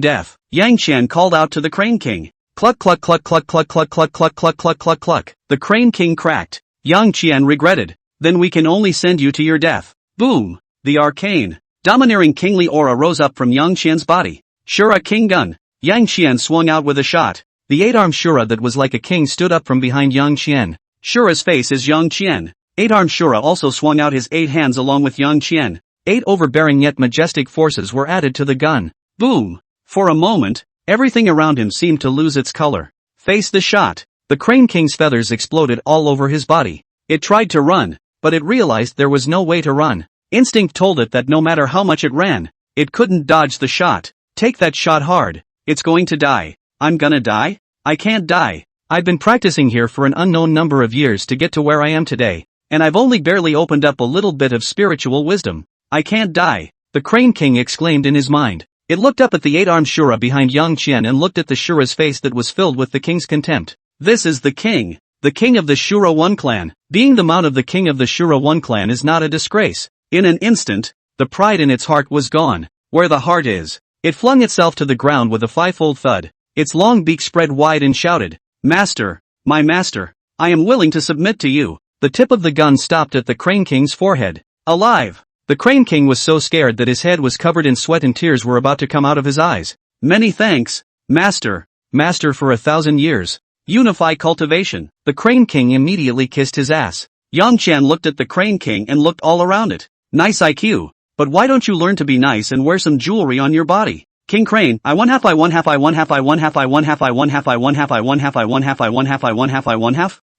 death. Yang Qian called out to the Crane King. Cluck cluck cluck cluck cluck cluck cluck cluck cluck cluck cluck cluck. The Crane King cracked. Yang Qian regretted. Then we can only send you to your death. Boom! The arcane, Domineering kingly aura rose up from Yang Qian's body. Shura King Gun. Yang Qian swung out with a shot. The 8-armed Shura that was like a king stood up from behind Yang Qian. Shura's face is Yang Qian. 8-armed Shura also swung out his 8 hands along with Yang Qian. 8 overbearing yet majestic forces were added to the gun. Boom! For a moment, everything around him seemed to lose its color. Face the shot. The Crane King's feathers exploded all over his body. It tried to run, but it realized there was no way to run. Instinct told it that no matter how much it ran, it couldn't dodge the shot. Take that shot hard. It's going to die. I'm gonna die? I can't die. I've been practicing here for an unknown number of years to get to where I am today, and I've only barely opened up a little bit of spiritual wisdom. I can't die. The Crane King exclaimed in his mind. It looked up at the 8-armed Shura behind Yang Qian and looked at the Shura's face that was filled with the king's contempt. This is the king of the Shura One clan. Being the mount of the king of the Shura One clan is not a disgrace. In an instant, the pride in its heart was gone. Where the heart is, it flung itself to the ground with a 5-fold thud. Its long beak spread wide and shouted, "Master, my master, I am willing to submit to you." The tip of the gun stopped at the Crane King's forehead. Alive! The Crane King was so scared that his head was covered in sweat and tears were about to come out of his eyes. Many thanks, master. Master for 1,000 years. Unify cultivation. The Crane King immediately kissed his ass. Yang Qian looked at the Crane King and looked all around it. Nice IQ. But why don't you learn to be nice and wear some jewelry on your body? King Crane, I one half.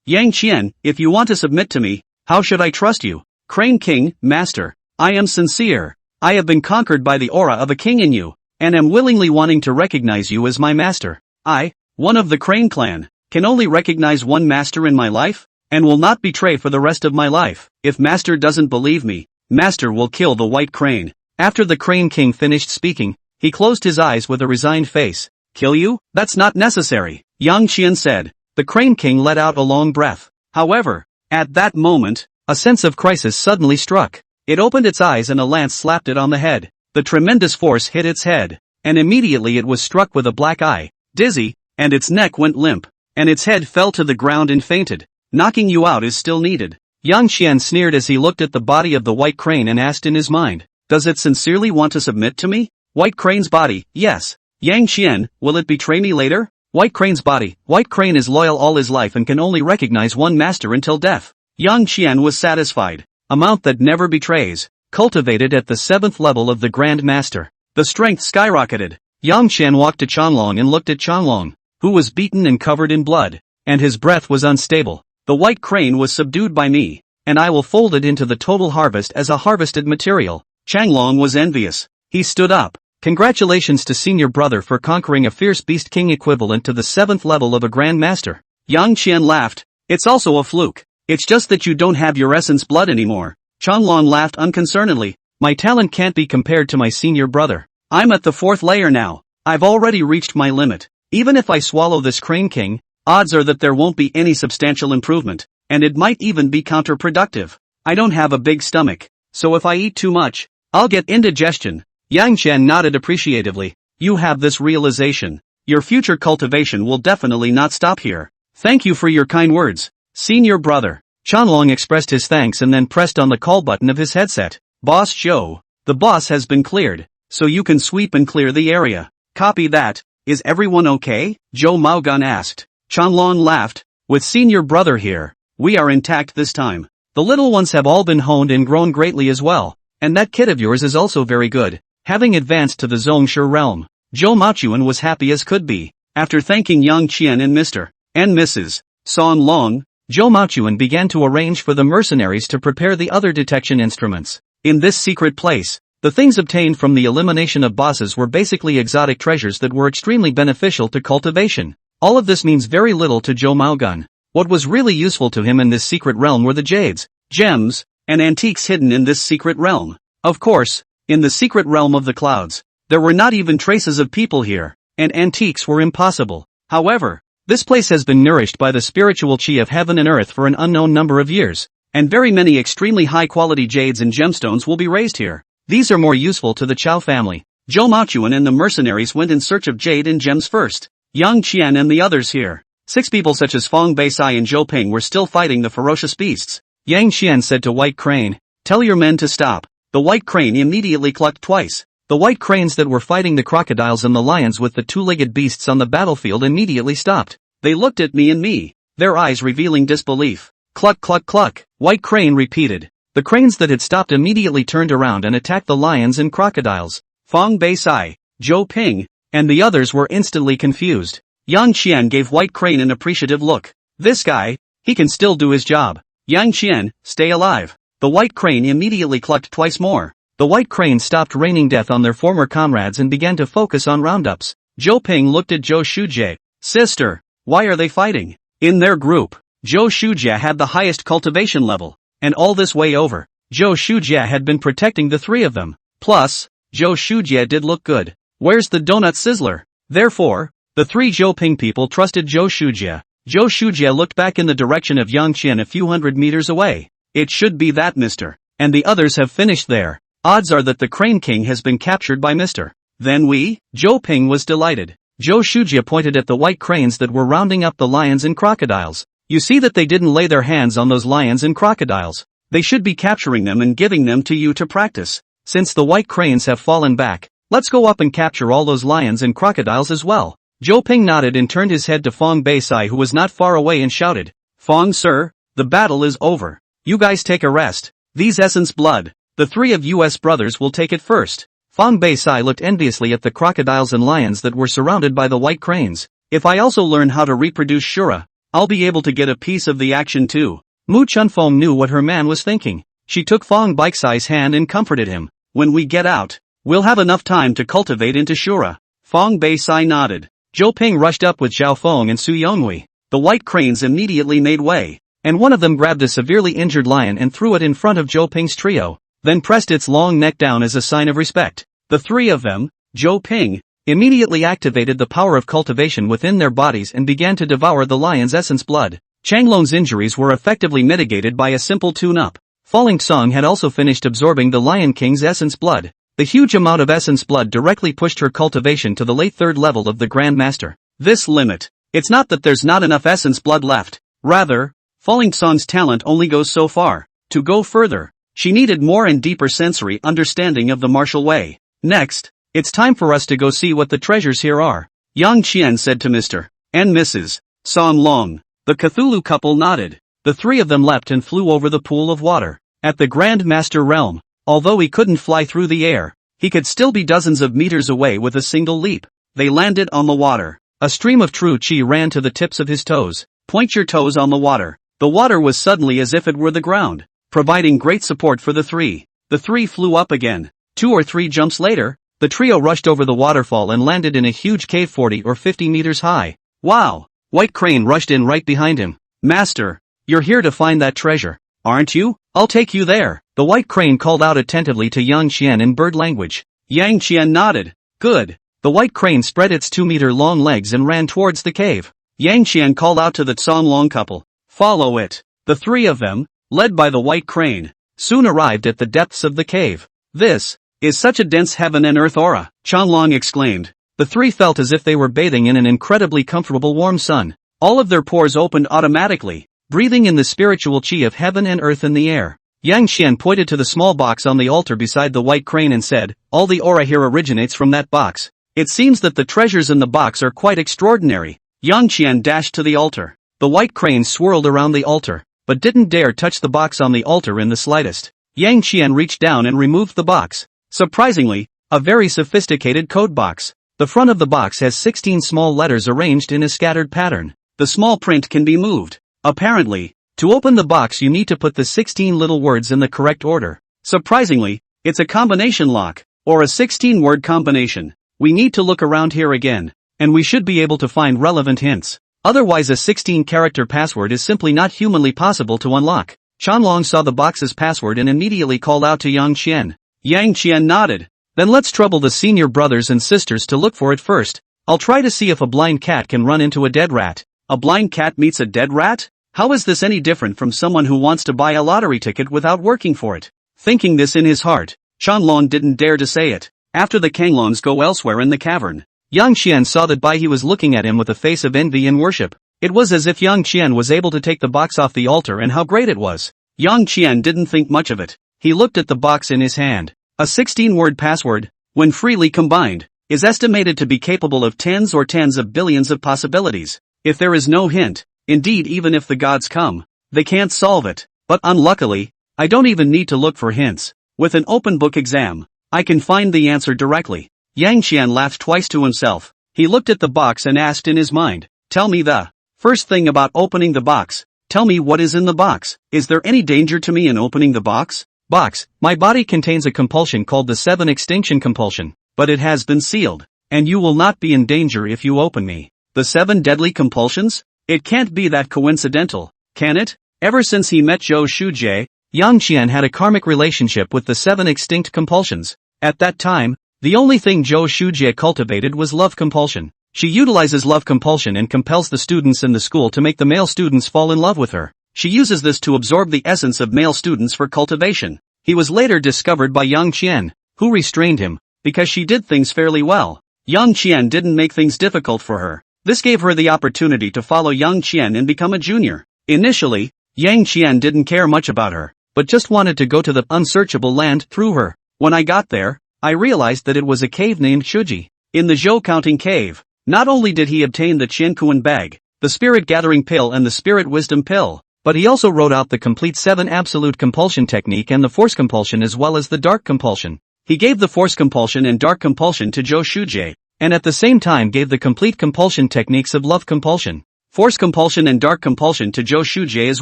Yang Qian, if you want to submit to me, how should I trust you? Crane King, master, I am sincere. I have been conquered by the aura of a king in you, and am willingly wanting to recognize you as my master. I, one of the Crane clan, can only recognize one master in my life, and will not betray for the rest of my life. If master doesn't believe me, master will kill the white crane. After the Crane King finished speaking, he closed his eyes with a resigned face. Kill you? That's not necessary, Yang Qian said. The Crane King let out a long breath. However, at that moment, a sense of crisis suddenly struck. It opened its eyes and a lance slapped it on the head. The tremendous force hit its head, and immediately it was struck with a black eye, dizzy, and its neck went limp, and its head fell to the ground and fainted. Knocking you out is still needed. Yang Qian sneered as he looked at the body of the white crane and asked in his mind, does it sincerely want to submit to me? White crane's body, yes. Yang Qian, will it betray me later? White crane's body. White crane is loyal all his life and can only recognize one master until death. Yang Qian was satisfied. A mount that never betrays. Cultivated at the 7th level of the Grand Master. The strength skyrocketed. Yang Qian walked to Changlong and looked at Changlong, who was beaten and covered in blood, and his breath was unstable. The white crane was subdued by me, and I will fold it into the total harvest as a harvested material. Changlong was envious. He stood up. Congratulations to senior brother for conquering a fierce beast king equivalent to the 7th level of a Grand Master. Yang Qian laughed. It's also a fluke. It's just that you don't have your essence blood anymore. Changlong laughed unconcernedly. My talent can't be compared to my senior brother. I'm at the 4th layer now. I've already reached my limit. Even if I swallow this Crane King, odds are that there won't be any substantial improvement, and it might even be counterproductive. I don't have a big stomach, so if I eat too much, I'll get indigestion. Yang Qian nodded appreciatively. You have this realization. Your future cultivation will definitely not stop here. Thank you for your kind words, senior brother. Changlong expressed his thanks and then pressed on the call button of his headset. Boss Zhou, the boss has been cleared, so you can sweep and clear the area. Copy that. Is everyone okay? Zhou Maogun asked. Changlong laughed. With senior brother here, we are intact this time. The little ones have all been honed and grown greatly as well, and that kid of yours is also very good. Having advanced to the Zhongshe realm, Zhou Maochuan was happy as could be. After thanking Yang Qian and Mr. and Mrs. San Long, Zhou Maochuan began to arrange for the mercenaries to prepare the other detection instruments. In this secret place, the things obtained from the elimination of bosses were basically exotic treasures that were extremely beneficial to cultivation. All of this means very little to Zhou Maogun. What was really useful to him in this secret realm were the jades, gems, and antiques hidden in this secret realm. Of course, in the secret realm of the clouds, there were not even traces of people here, and antiques were impossible. However, this place has been nourished by the spiritual chi of heaven and earth for an unknown number of years, and very many extremely high-quality jades and gemstones will be raised here. These are more useful to the Chao family. Zhou Maochuan and the mercenaries went in search of jade and gems first. Yang Qian and the others here. 6 people such as Fong Beisai and Zhou Ping were still fighting the ferocious beasts. Yang Qian said to White Crane, tell your men to stop. The white crane immediately clucked twice. The white cranes that were fighting the crocodiles and the lions with the two-legged beasts on the battlefield immediately stopped. They looked at me, their eyes revealing disbelief. Cluck cluck cluck, white crane repeated. The cranes that had stopped immediately turned around and attacked the lions and crocodiles. Fong Bei-sai, Zhou Ping, and the others were instantly confused. Yang Qian gave white crane an appreciative look. This guy, he can still do his job. Yang Qian, stay alive. The white crane immediately clucked twice more. The white crane stopped raining death on their former comrades and began to focus on roundups. Zhou Ping looked at Zhou Shujie. Sister, why are they fighting? In their group, Zhou Shujie had the highest cultivation level. And all this way over, Zhou Shujie had been protecting the three of them. Plus, Zhou Shujie did look good. Where's the donut sizzler? Therefore, the three Zhou Ping people trusted Zhou Shujie. Zhou Shujie looked back in the direction of Yang Qian a few hundred meters away. It should be that Mr. And the others have finished there. Odds are that the Crane King has been captured by Mr. Then we? Zhou Ping was delighted. Zhou Shujie pointed at the white cranes that were rounding up the lions and crocodiles. You see that they didn't lay their hands on those lions and crocodiles. They should be capturing them and giving them to you to practice. Since the white cranes have fallen back, let's go up and capture all those lions and crocodiles as well. Zhou Ping nodded and turned his head to Fong Bei-sai, who was not far away, and shouted, Fong sir, the battle is over. You guys take a rest. These essence blood, the three of US brothers will take it first. Fong Bei-sai looked enviously at the crocodiles and lions that were surrounded by the white cranes. If I also learn how to reproduce Shura, I'll be able to get a piece of the action too. Mu Chunfeng knew what her man was thinking. She took Fong Bei-sai's hand and comforted him. When we get out, we'll have enough time to cultivate into Shura. Fong Bei-sai nodded. Zhou Ping rushed up with Zhao Feng and Su Yonghui. The white cranes immediately made way, and one of them grabbed a severely injured lion and threw it in front of Zhou Ping's trio, then pressed its long neck down as a sign of respect. The three of them, Zhou Ping, immediately activated the power of cultivation within their bodies and began to devour the lion's essence blood. Changlong's injuries were effectively mitigated by a simple tune-up. Falling Song had also finished absorbing the Lion King's essence blood. The huge amount of essence blood directly pushed her cultivation to the late third level of the Grand Master. This limit. It's not that there's not enough essence blood left. Rather, Falling Song's talent only goes so far. To go further, she needed more and deeper sensory understanding of the martial way. Next, it's time for us to go see what the treasures here are. Yang Qian said to Mr. and Mrs. Song Long. The Cthulhu couple nodded. The three of them leapt and flew over the pool of water. At the Grand Master realm, although he couldn't fly through the air, he could still be dozens of meters away with a single leap. They landed on the water. A stream of true qi ran to the tips of his toes. Point your toes on the water. The water was suddenly as if it were the ground, providing great support for the three. The three flew up again. 2 or 3 jumps later, the trio rushed over the waterfall and landed in a huge cave 40 or 50 meters high. Wow! White Crane rushed in right behind him. Master, you're here to find that treasure, aren't you? I'll take you there. The White Crane called out attentively to Yang Qian in bird language. Yang Qian nodded. Good. The White Crane spread its 2-meter-long legs and ran towards the cave. Yang Qian called out to the Tsong Long couple. Follow it. The three of them, led by the White Crane, soon arrived at the depths of the cave. This is such a dense heaven and earth aura, Changlong exclaimed. The three felt as if they were bathing in an incredibly comfortable warm sun. All of their pores opened automatically, breathing in the spiritual qi of heaven and earth in the air. Yang Qian pointed to the small box on the altar beside the White Crane and said, all the aura here originates from that box. It seems that the treasures in the box are quite extraordinary. Yang Qian dashed to the altar. The White Crane swirled around the altar, but didn't dare touch the box on the altar in the slightest. Yang Qian reached down and removed the box. Surprisingly, a very sophisticated code box. The front of the box has 16 small letters arranged in a scattered pattern. The small print can be moved. Apparently, to open the box you need to put the 16 little words in the correct order. Surprisingly, it's a combination lock, or a 16-word combination. We need to look around here again, and we should be able to find relevant hints. Otherwise a 16-character password is simply not humanly possible to unlock. Changlong saw the box's password and immediately called out to Yang Qian. Yang Qian nodded. Then let's trouble the senior brothers and sisters to look for it first. I'll try to see if a blind cat can run into a dead rat. A blind cat meets a dead rat? How is this any different from someone who wants to buy a lottery ticket without working for it? Thinking this in his heart, Changlong didn't dare to say it. After the Kanglons go elsewhere in the cavern. Yang Qian saw that Bai He was looking at him with a face of envy and worship. It was as if Yang Qian was able to take the box off the altar and how great it was. Yang Qian didn't think much of it. He looked at the box in his hand. A 16-word password, when freely combined, is estimated to be capable of tens of billions of possibilities. If there is no hint, indeed even if the gods come, they can't solve it. But unluckily, I don't even need to look for hints. With an open book exam, I can find the answer directly. Yang Qian laughed twice to himself. He looked at the box and asked in his mind, tell me the first thing about opening the box. Tell me what is in the box. Is there any danger to me in opening the box? Box, my body contains a compulsion called the 7 extinction compulsion, but it has been sealed, and you will not be in danger if you open me. The 7 deadly compulsions? It can't be that coincidental, can it? Ever since he met Zhou Shujie, Yang Qian had a karmic relationship with the 7 extinct compulsions. At that time, the only thing Zhou Shujie cultivated was love compulsion. She utilizes love compulsion and compels the students in the school to make the male students fall in love with her. She uses this to absorb the essence of male students for cultivation. He was later discovered by Yang Qian, who restrained him, because she did things fairly well. Yang Qian didn't make things difficult for her. This gave her the opportunity to follow Yang Qian and become a junior. Initially, Yang Qian didn't care much about her, but just wanted to go to the unsearchable land through her. When I got there, I realized that it was a cave named Shuji. In the Zhou counting cave, not only did he obtain the Qiankuan bag, the spirit gathering pill and the spirit wisdom pill, but he also wrote out the complete 7 absolute compulsion technique and the force compulsion as well as the dark compulsion. He gave the force compulsion and dark compulsion to Zhou Shujie, and at the same time gave the complete compulsion techniques of love compulsion, force compulsion and dark compulsion to Zhou Shujie as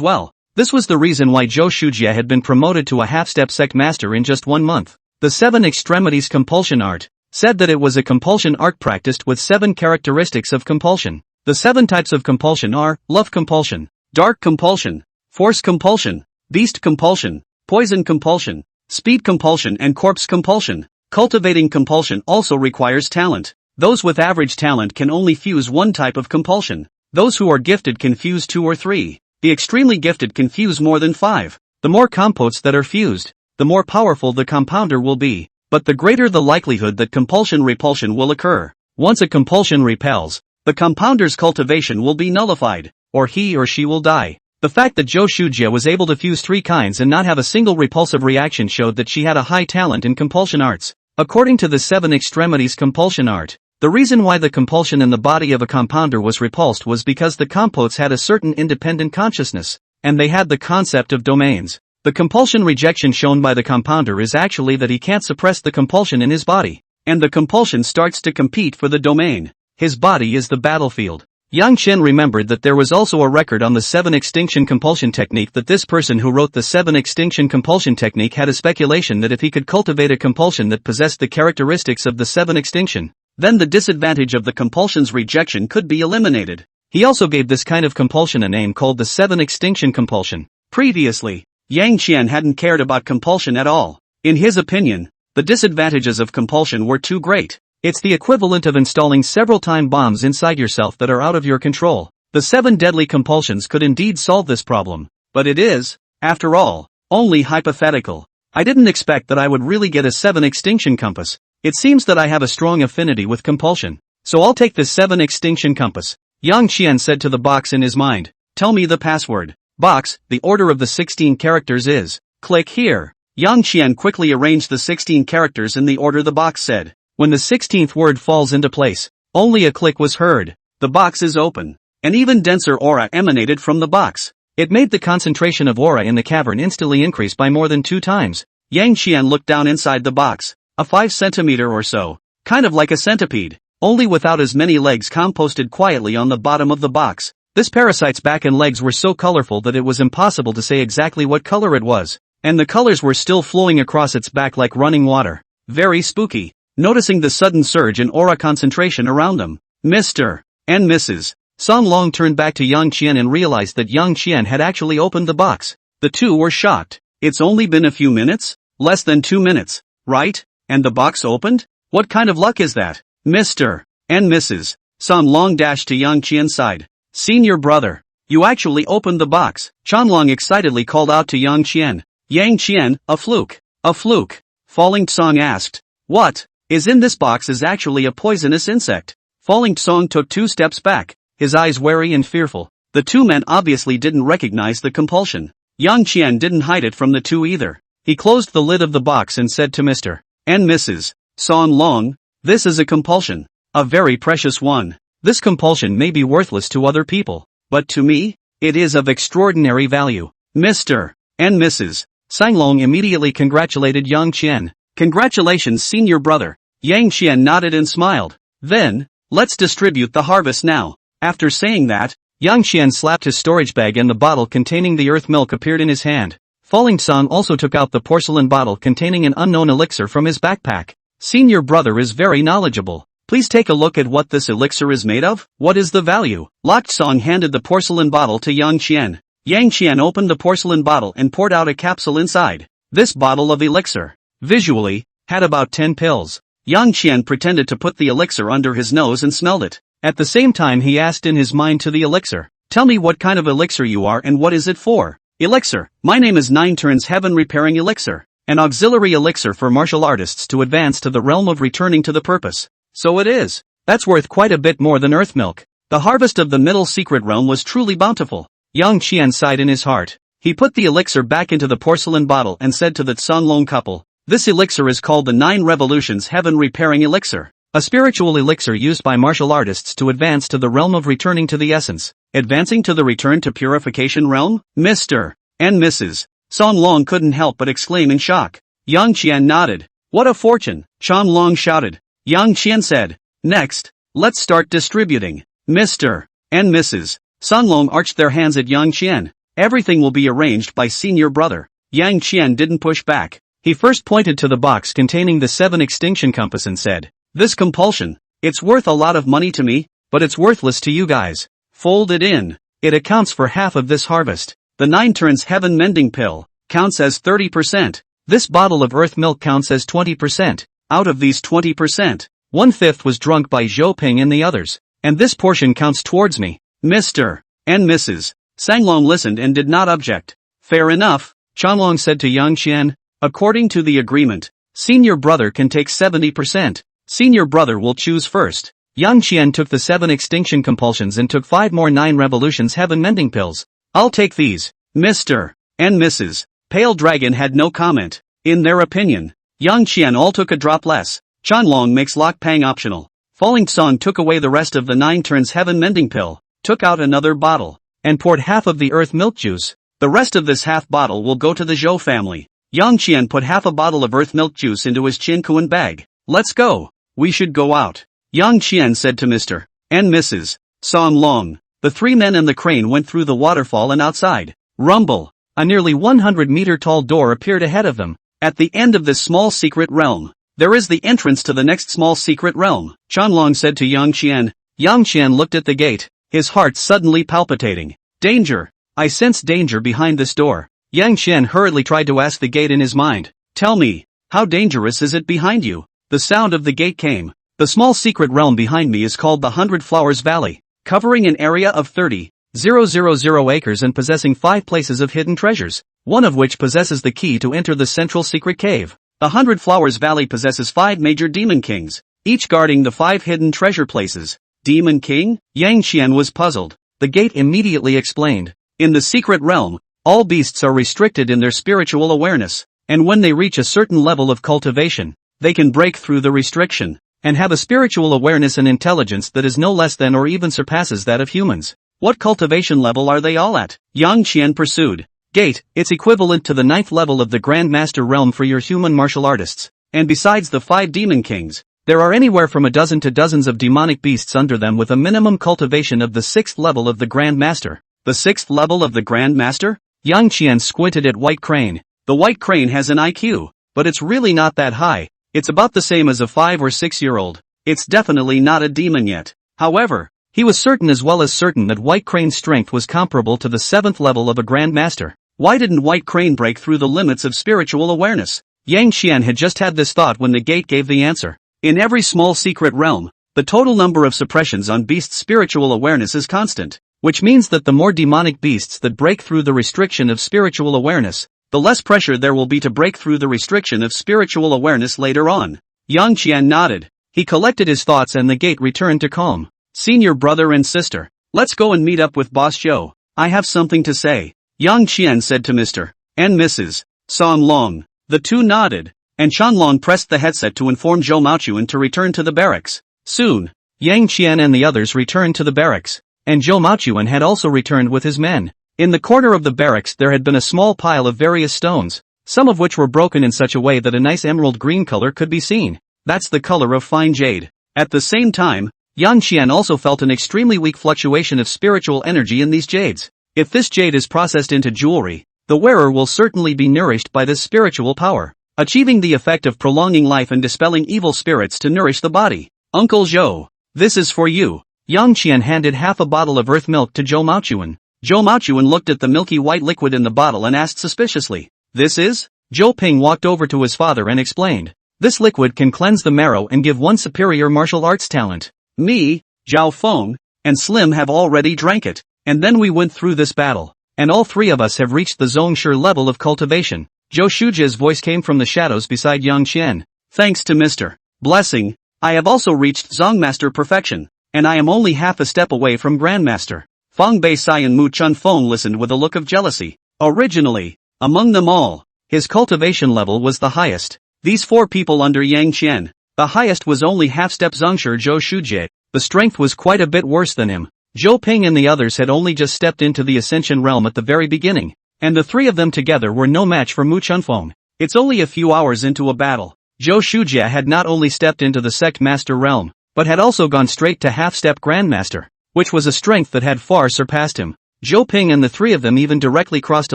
well. This was the reason why Zhou Shujie had been promoted to a half-step sect master in just 1 month. The 7 extremities compulsion art said that it was a compulsion art practiced with 7 characteristics of compulsion. The 7 types of compulsion are love compulsion, dark compulsion, force compulsion, beast compulsion, poison compulsion, speed compulsion and corpse compulsion. Cultivating compulsion also requires talent. Those with average talent can only fuse 1 type of compulsion. Those who are gifted can fuse 2 or 3. The extremely gifted can fuse more than 5. The more compotes that are fused, the more powerful the compounder will be, but the greater the likelihood that compulsion repulsion will occur. Once a compulsion repels, the compounder's cultivation will be nullified, or he or she will die. The fact that Zhou Shujie was able to fuse 3 kinds and not have a single repulsive reaction showed that she had a high talent in compulsion arts. According to the 7 extremities compulsion art, the reason why the compulsion in the body of a compounder was repulsed was because the compotes had a certain independent consciousness, and they had the concept of domains. The compulsion rejection shown by the compounder is actually that he can't suppress the compulsion in his body, and the compulsion starts to compete for the domain. His body is the battlefield. Yang Qian remembered that there was also a record on the 7 extinction compulsion technique that this person who wrote the 7 extinction compulsion technique had a speculation that if he could cultivate a compulsion that possessed the characteristics of the 7 extinction, then the disadvantage of the compulsion's rejection could be eliminated. He also gave this kind of compulsion a name called the 7 extinction compulsion. Previously, Yang Qian hadn't cared about compulsion at all. In his opinion, the disadvantages of compulsion were too great. It's the equivalent of installing several time bombs inside yourself that are out of your control. The 7 deadly compulsions could indeed solve this problem, but it is, after all, only hypothetical. I didn't expect that I would really get a 7 extinction compass. It seems that I have a strong affinity with compulsion, so I'll take this 7 extinction compass. Yang Qian said to the box in his mind, tell me the password. Box, the order of the 16 characters is, click here. Yang Qian quickly arranged the 16 characters in the order the box said. When the 16th word falls into place, only a click was heard. The box is open. An even denser aura emanated from the box. It made the concentration of aura in the cavern instantly increase by more than 2 times. Yang Qian looked down inside the box, a 5 centimeter or so, kind of like a centipede, only without as many legs composted quietly on the bottom of the box. This parasite's back and legs were so colorful that it was impossible to say exactly what color it was, and the colors were still flowing across its back like running water. Very spooky. Noticing the sudden surge in aura concentration around them, Mr. and Mrs. Song Long turned back to Yang Qian and realized that Yang Qian had actually opened the box. The two were shocked. It's only been a few minutes? Less than 2 minutes, right? And the box opened? What kind of luck is that? Mr. and Mrs. Song Long dashed to Yang Qian's side. Senior brother, you actually opened the box. Chanlong excitedly called out to Yang Qian. Yang Qian, a fluke. A fluke. Falling Tsong asked. What is in this box is actually a poisonous insect. Falling Tsong took 2 steps back, his eyes wary and fearful. The 2 men obviously didn't recognize the compulsion. Yang Qian didn't hide it from the 2 either. He closed the lid of the box and said to Mr. and Mrs. Song Long, "This is a compulsion. A very precious one. This compulsion may be worthless to other people, but to me, it is of extraordinary value." Mr. and Mrs. Sang Long immediately congratulated Yang Qian. "Congratulations, senior brother." Yang Qian nodded and smiled. "Then, let's distribute the harvest now." After saying that, Yang Qian slapped his storage bag and the bottle containing the earth milk appeared in his hand. Falling Song also took out the porcelain bottle containing an unknown elixir from his backpack. "Senior brother is very knowledgeable. Please take a look at what this elixir is made of. What is the value?" Locked Song handed the porcelain bottle to Yang Qian. Yang Qian opened the porcelain bottle and poured out a capsule inside. This bottle of elixir, visually, had about 10 pills. Yang Qian pretended to put the elixir under his nose and smelled it. At the same time he asked in his mind to the elixir, "Tell me what kind of elixir you are and what is it for?" "Elixir, my name is 9 turns heaven repairing elixir. An auxiliary elixir for martial artists to advance to the realm of returning to the purpose." "So it is. That's worth quite a bit more than earth milk." The harvest of the middle secret realm was truly bountiful. Yang Qian sighed in his heart. He put the elixir back into the porcelain bottle and said to the Songlong couple, "This elixir is called the 9 revolutions heaven repairing elixir. A spiritual elixir used by martial artists to advance to the realm of returning to the essence." "Advancing to the return to purification realm?" Mr. and Mrs. Song Long couldn't help but exclaim in shock. Yang Qian nodded. "What a fortune!" Chong Long shouted. Yang Qian said, "Next, let's start distributing." Mr. and Mrs. Song Long arched their hands at Yang Qian. "Everything will be arranged by senior brother." Yang Qian didn't push back. He first pointed to the box containing the 7 extinction compass and said, "This compulsion, it's worth a lot of money to me, but it's worthless to you guys. Fold it in. It accounts for half of this harvest. The 9 turns heaven mending pill counts as 30%. This bottle of earth milk counts as 20%. Out of these 20%, 1/5 was drunk by Zhou Ping and the others, and this portion counts towards me." Mr. and Mrs. Sanglong listened and did not object. "Fair enough," Changlong said to Yang Qian. "According to the agreement, senior brother can take 70%. Senior brother will choose first." Yang Qian took the 7 extinction compulsions and took 5 more 9 revolutions heaven mending pills. "I'll take these." Mr. and Mrs. Pale Dragon had no comment. In their opinion, Yang Qian all took a drop less. Changlong makes Lok Pang optional. Falling Song took away the rest of the 9 turns heaven mending pill, took out another bottle, and poured half of the earth milk juice. The rest of this half bottle will go to the Zhou family. Yang Qian put half a bottle of earth milk juice into his Qin Kuan bag. "Let's go. We should go out," Yang Qian said to Mr. and Mrs. Song Long. The 3 men and the crane went through the waterfall and outside. Rumble. A nearly 100-meter-tall door appeared ahead of them. "At the end of this small secret realm, there is the entrance to the next small secret realm," Changlong said to Yang Qian. Yang Qian looked at the gate, his heart suddenly palpitating. "Danger. I sense danger behind this door." Yang Qian hurriedly tried to ask the gate in his mind, "Tell me, how dangerous is it behind you?" The sound of the gate came. "The small secret realm behind me is called the 100 Flowers Valley, covering an area of 30,000 acres and possessing 5 places of hidden treasures, one of which possesses the key to enter the central secret cave. The 100 Flowers Valley possesses 5 major demon kings, each guarding the 5 hidden treasure places." "Demon king?" Yang Qian was puzzled. The gate immediately explained. "In the secret realm, all beasts are restricted in their spiritual awareness, and when they reach a certain level of cultivation, they can break through the restriction, and have a spiritual awareness and intelligence that is no less than or even surpasses that of humans." "What cultivation level are they all at?" Yang Qian pursued. "Gate, it's equivalent to the 9th level of the Grand Master realm for your human martial artists, and besides the 5 demon kings, there are anywhere from a dozen to dozens of demonic beasts under them with a minimum cultivation of the 6th level of the Grand Master." "The 6th level of the Grand Master?" Yang Qian squinted at White Crane. "The White Crane has an IQ, but it's really not that high. It's about the same as a 5 or 6-year-old. It's definitely not a demon yet." However, he was certain as well as certain that White Crane's strength was comparable to the 7th level of a Grand Master. Why didn't White Crane break through the limits of spiritual awareness? Yang Qian had just had this thought when the gate gave the answer. In every small secret realm, the total number of suppressions on beasts' spiritual awareness is constant, which means that the more demonic beasts that break through the restriction of spiritual awareness, the less pressure there will be to break through the restriction of spiritual awareness later on. Yang Qian nodded. He collected his thoughts and the gate returned to calm. "Senior brother and sister, let's go and meet up with Boss Joe. I have something to say," Yang Qian said to Mr. and Mrs. Song Long. The two nodded, and Chanlong pressed the headset to inform Zhou Maochuan to return to the barracks. Soon, Yang Qian and the others returned to the barracks, and Zhou Maochuan had also returned with his men. In the corner of the barracks there had been a small pile of various stones, some of which were broken in such a way that a nice emerald green color could be seen. That's the color of fine jade. At the same time, Yang Qian also felt an extremely weak fluctuation of spiritual energy in these jades. If this jade is processed into jewelry, the wearer will certainly be nourished by this spiritual power, achieving the effect of prolonging life and dispelling evil spirits to nourish the body. Uncle Zhou, this is for you. Yang Qian handed half a bottle of earth milk to Zhou Maochuan. Zhou Maochuan looked at the milky white liquid in the bottle and asked suspiciously, "This is?" Zhou Ping walked over to his father and explained, "This liquid can cleanse the marrow and give one superior martial arts talent. Me, Zhao Feng, and Slim have already drank it, and then we went through this battle, and all three of us have reached the Zhongshe level of cultivation." Zhou Shujia's voice came from the shadows beside Yang Qian. "Thanks to Mr. Blessing, I have also reached Zongmaster perfection, and I am only half a step away from Grandmaster." Feng Beisai and Mu Chunfeng listened with a look of jealousy. Originally, among them all, his cultivation level was the highest. These four people under Yang Qian, the highest was only half-step Zhongshe Zhou Shujie. The strength was quite a bit worse than him. Zhou Ping and the others had only just stepped into the Ascension realm at the very beginning, and the three of them together were no match for Mu Chunfeng. It's only a few hours into a battle. Zhou Shujie had not only stepped into the Sect Master realm, but had also gone straight to half-step Grandmaster, which was a strength that had far surpassed him. Zhou Ping and the three of them even directly crossed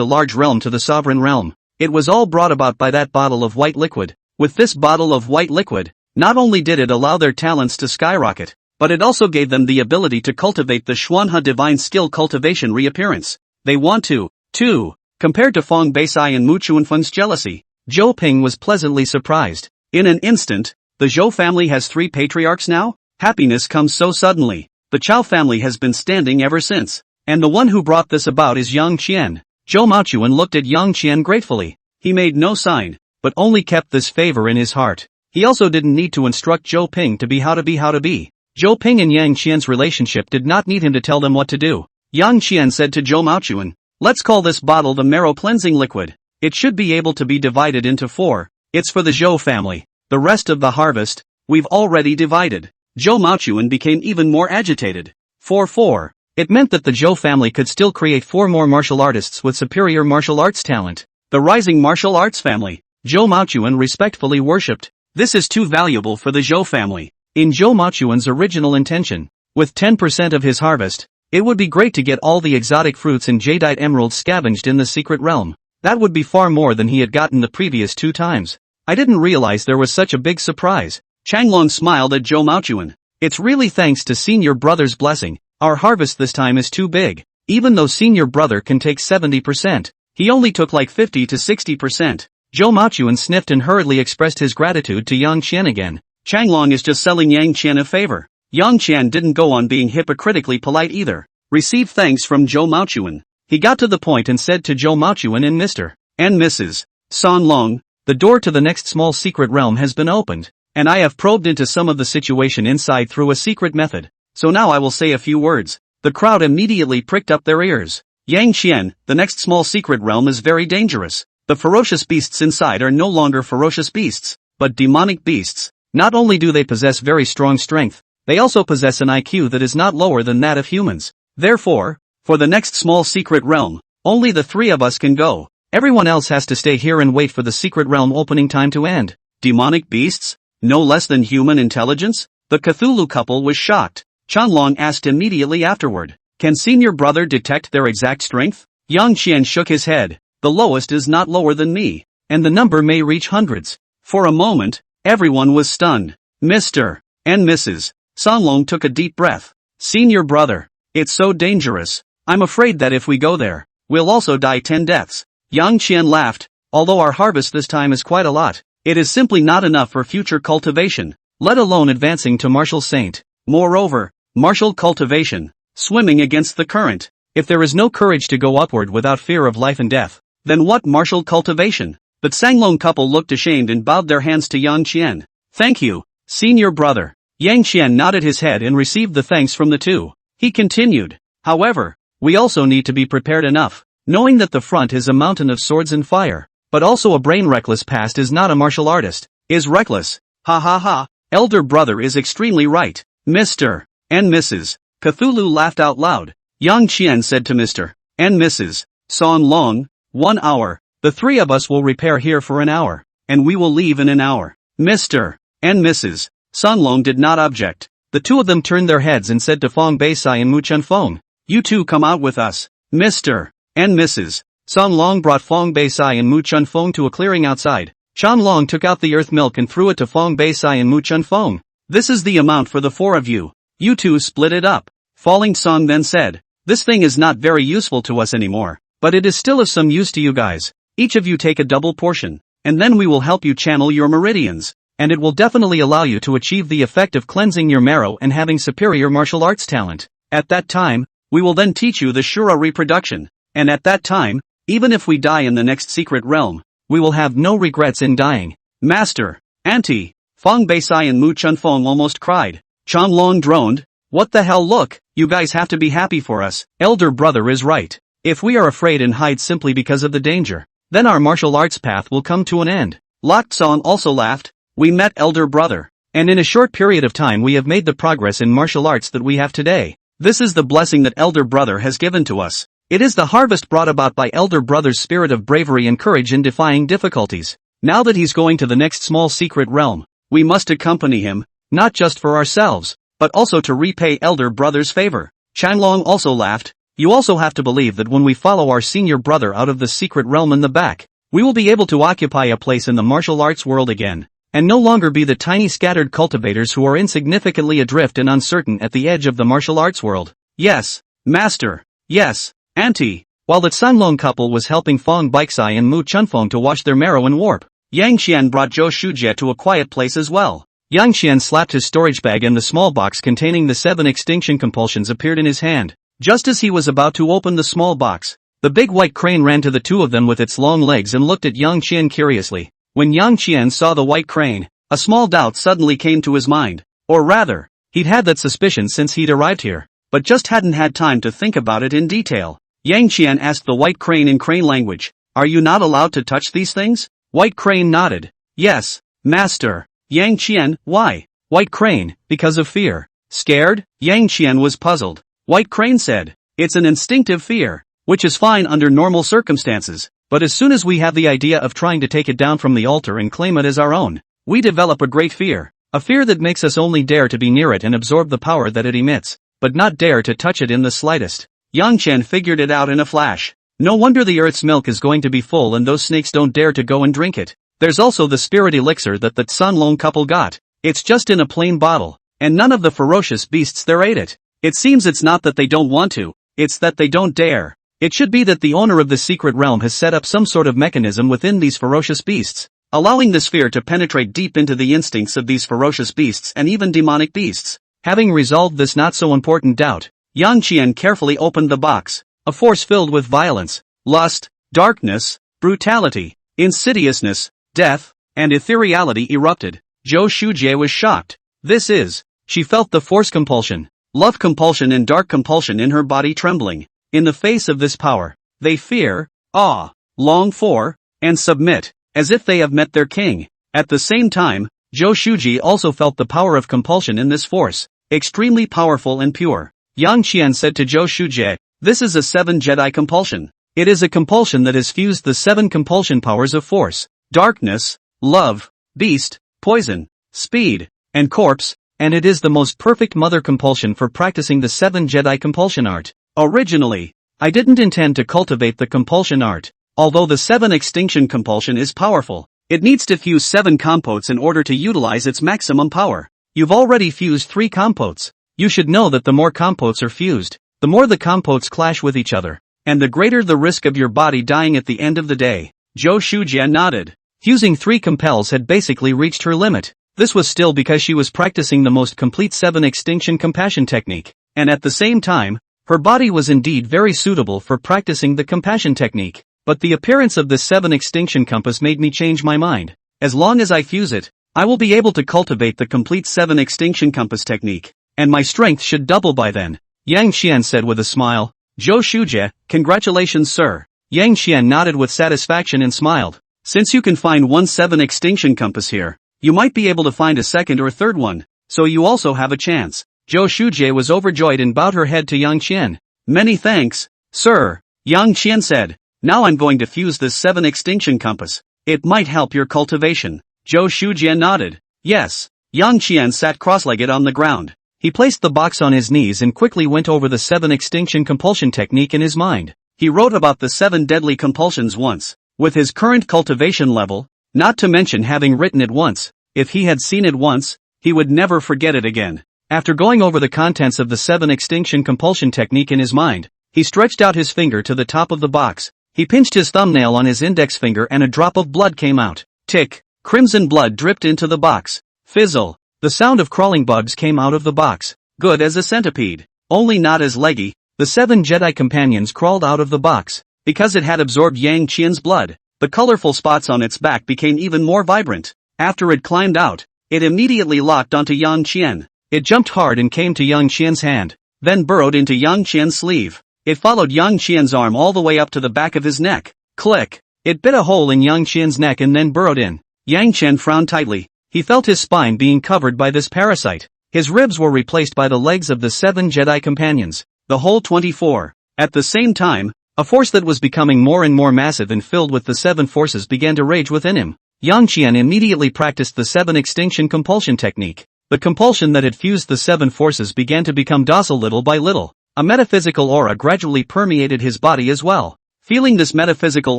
a large realm to the Sovereign Realm. It was all brought about by that bottle of white liquid. With this bottle of white liquid, not only did it allow their talents to skyrocket, but it also gave them the ability to cultivate the Xuanhe Divine Skill Cultivation reappearance. They want to, too. Compared to Feng Beisai and Mu Chunfeng's jealousy, Zhou Ping was pleasantly surprised. In an instant, the Zhou family has 3 patriarchs now? Happiness comes so suddenly. The Chao family has been standing ever since, and the one who brought this about is Yang Qian. Zhou Maochuan looked at Yang Qian gratefully. He made no sign, but only kept this favor in his heart. He also didn't need to instruct Zhou Ping to be how to be. Zhou Ping and Yang Qian's relationship did not need him to tell them what to do. Yang Qian said to Zhou Maochuan, "Let's call this bottle the marrow cleansing liquid. It should be able to be divided into 4. It's for the Zhou family. The rest of the harvest, we've already divided." Zhou Maochuan became even more agitated. 4. It meant that the Zhou family could still create 4 more martial artists with superior martial arts talent. The rising martial arts family, Zhou Maochuan respectfully worshipped. This is too valuable for the Zhou family. In Zhou Maochuan's original intention, with 10% of his harvest, it would be great to get all the exotic fruits and jadeite emeralds scavenged in the secret realm. That would be far more than he had gotten the previous 2 times. I didn't realize there was such a big surprise. Changlong smiled at Zhou Maochuan. "It's really thanks to Senior Brother's blessing. Our harvest this time is too big. Even though Senior Brother can take 70%, he only took like 50 to 60%. Zhou Maochuan sniffed and hurriedly expressed his gratitude to Yang Qian again. Changlong is just selling Yang Qian a favor. Yang Qian didn't go on being hypocritically polite either. Received thanks from Zhou Maochuan. He got to the point and said to Zhou Maochuan and Mr. and Mrs. San Long, "The door to the next small secret realm has been opened, and I have probed into some of the situation inside through a secret method. So now I will say a few words." The crowd immediately pricked up their ears. "Yang Qian, the next small secret realm is very dangerous. The ferocious beasts inside are no longer ferocious beasts, but demonic beasts. Not only do they possess very strong strength, they also possess an IQ that is not lower than that of humans. Therefore, for the next small secret realm, only the 3 of us can go. Everyone else has to stay here and wait for the secret realm opening time to end." Demonic beasts? No less than human intelligence? The Cthulhu couple was shocked. Chanlong asked immediately afterward, "Can Senior Brother detect their exact strength?" Yang Qian shook his head. "The lowest is not lower than me, and the number may reach hundreds." For a moment, everyone was stunned. Mr. and Mrs. Sanlong took a deep breath. "Senior Brother, it's so dangerous. I'm afraid that if we go there, we'll also die 10 deaths. Yang Qian laughed. "Although our harvest this time is quite a lot, it is simply not enough for future cultivation, let alone advancing to martial saint. Moreover, martial cultivation, swimming against the current. If there is no courage to go upward without fear of life and death, then what martial cultivation?" The Sanglong couple looked ashamed and bowed their hands to Yang Qian. "Thank you, Senior Brother." Yang Qian nodded his head and received the thanks from the 2. He continued, "However, we also need to be prepared enough, knowing that the front is a mountain of swords and fire. but also a brain-reckless past is not a martial artist. Is reckless. Ha ha ha. Elder brother is extremely right. Mr. and Mrs. Cthulhu laughed out loud. Yang Qian said to Mr. and Mrs. San Long, 1 hour. The three of us will repair here for an hour, and we will leave in an hour. Mr. and Mrs. San Long did not object. The two of them turned their heads and said to Fong Beisai and Mu Chunfeng, "You two come out with us." Mr. and Mrs. San Long brought Fong Beisai and Mu Chunfeng to a clearing outside. Chan Long took out the earth milk and threw it to Fong Beisai and Mu Chunfeng. "This is the amount for the four of you. You two split it up." Falling Song then said, "This thing is not very useful to us anymore, but it is still of some use to you guys. Each of you take a double portion, and then we will help you channel your meridians, and it will definitely allow you to achieve the effect of cleansing your marrow and having superior martial arts talent. At that time, we will then teach you the Shura reproduction, and at that time, even if we die in the next secret realm, we will have no regrets in dying." "Master, Auntie," Fong Beisai and Mu Chunfeng almost cried. Chan Long droned, "What the hell, look, you guys have to be happy for us. Elder brother is right. If we are afraid and hide simply because of the danger, then our martial arts path will come to an end." Lok Song also laughed. "We met elder brother, and in a short period of time we have made the progress in martial arts that we have today. This is the blessing that elder brother has given to us. It is the harvest brought about by elder brother's spirit of bravery and courage in defying difficulties. Now that he's going to the next small secret realm, we must accompany him, not just for ourselves, but also to repay elder brother's favor." Chanlong also laughed. "You also have to believe that when we follow our senior brother out of the secret realm in the back, we will be able to occupy a place in the martial arts world again, and no longer be the tiny scattered cultivators who are insignificantly adrift and uncertain at the edge of the martial arts world." "Yes, Master. Yes, Auntie." While the Sanlong couple was helping Fong Beixai and Mu Chunfeng to wash their marrow and warp, Yang Qian brought Zhou Shujie to a quiet place as well. Yang Qian slapped his storage bag and the small box containing the 7 extinction compulsions appeared in his hand. Just as he was about to open the small box, the big white crane ran to the two of them with its long legs and looked at Yang Qian curiously. When Yang Qian saw the white crane, a small doubt suddenly came to his mind. Or rather, he'd had that suspicion since he'd arrived here, but just hadn't had time to think about it in detail. Yang Qian asked the white crane in crane language, "Are you not allowed to touch these things?" White crane nodded. "Yes, Master." Yang Qian, "Why?" White crane, "Because of fear." "Scared?" Yang Qian was puzzled. White crane said, "It's an instinctive fear, which is fine under normal circumstances, but as soon as we have the idea of trying to take it down from the altar and claim it as our own, we develop a great fear, a fear that makes us only dare to be near it and absorb the power that it emits, but not dare to touch it in the slightest." Yang Qian figured it out in a flash. No wonder the earth's milk is going to be full and those snakes don't dare to go and drink it. There's also the spirit elixir that the Sanlong couple got. It's just in a plain bottle, and none of the ferocious beasts there ate it. It seems it's not that they don't want to, it's that they don't dare. It should be that the owner of the secret realm has set up some sort of mechanism within these ferocious beasts, allowing this fear to penetrate deep into the instincts of these ferocious beasts and even demonic beasts. Having resolved this not so important doubt, Yang Qian carefully opened the box. A force filled with violence, lust, darkness, brutality, insidiousness, death, and ethereality erupted. Zhou Shujie was shocked. This is, she felt the force compulsion, love compulsion and dark compulsion in her body trembling. In the face of this power, they fear, awe, long for, and submit, as if they have met their king. At the same time, Zhou Shujie also felt the power of compulsion in this force, extremely powerful and pure. Yang Qian said to Zhou Shujie, "This is a 7 Jedi compulsion. It is a compulsion that has fused the 7 compulsion powers of force, darkness, love, beast, poison, speed, and corpse, and it is the most perfect mother compulsion for practicing the 7 Jedi compulsion art. Originally, I didn't intend to cultivate the compulsion art. Although the 7 extinction compulsion is powerful, it needs to fuse 7 compotes in order to utilize its maximum power. You've already fused 3 compotes. You should know that the more compotes are fused, the more the compotes clash with each other, and the greater the risk of your body dying at the end of the day." Zhou Shujie nodded. Fusing 3 compels had basically reached her limit. This was still because she was practicing the most complete 7 extinction compassion technique, and at the same time, her body was indeed very suitable for practicing the compassion technique. But the appearance of the 7 extinction compass made me change my mind. As long as I fuse it, I will be able to cultivate the complete 7 extinction compass technique, and my strength should double by then. Yang Qian said with a smile. Zhou Shujie, "Congratulations, sir." Yang Qian nodded with satisfaction and smiled. Since you can find one 7 extinction compass here, you might be able to find a second or third one, so you also have a chance. Zhou Shujie was overjoyed and bowed her head to Yang Qian. Many thanks, sir, Yang Qian said. Now I'm going to fuse this 7 extinction compass. It might help your cultivation. Zhou Shujie nodded. Yes. Yang Qian sat cross-legged on the ground. He placed the box on his knees and quickly went over the 7 extinction compulsion technique in his mind. He wrote about the 7 deadly compulsions once. With his current cultivation level, not to mention having written it once, if he had seen it once, he would never forget it again. After going over the contents of the 7 extinction compulsion technique in his mind, he stretched out his finger to the top of the box. He pinched his thumbnail on his index finger and a drop of blood came out. Tick, crimson blood dripped into the box. Fizzle, the sound of crawling bugs came out of the box. Good as a centipede, only not as leggy. The 7 Jedi companions crawled out of the box. Because it had absorbed Yang Qian's blood, the colorful spots on its back became even more vibrant. After it climbed out, it immediately locked onto Yang Qian. It jumped hard and came to Yang Qian's hand, then burrowed into Yang Qian's sleeve. It followed Yang Qian's arm all the way up to the back of his neck. Click! It bit a hole in Yang Qian's neck and then burrowed in. Yang Qian frowned tightly. He felt his spine being covered by this parasite. His ribs were replaced by the legs of the 7 Jedi companions. The whole 24. At the same time, a force that was becoming more and more massive and filled with the 7 forces began to rage within him. Yang Qian immediately practiced the 7 extinction compulsion technique. The compulsion that had fused the 7 forces began to become docile little by little. A metaphysical aura gradually permeated his body as well. Feeling this metaphysical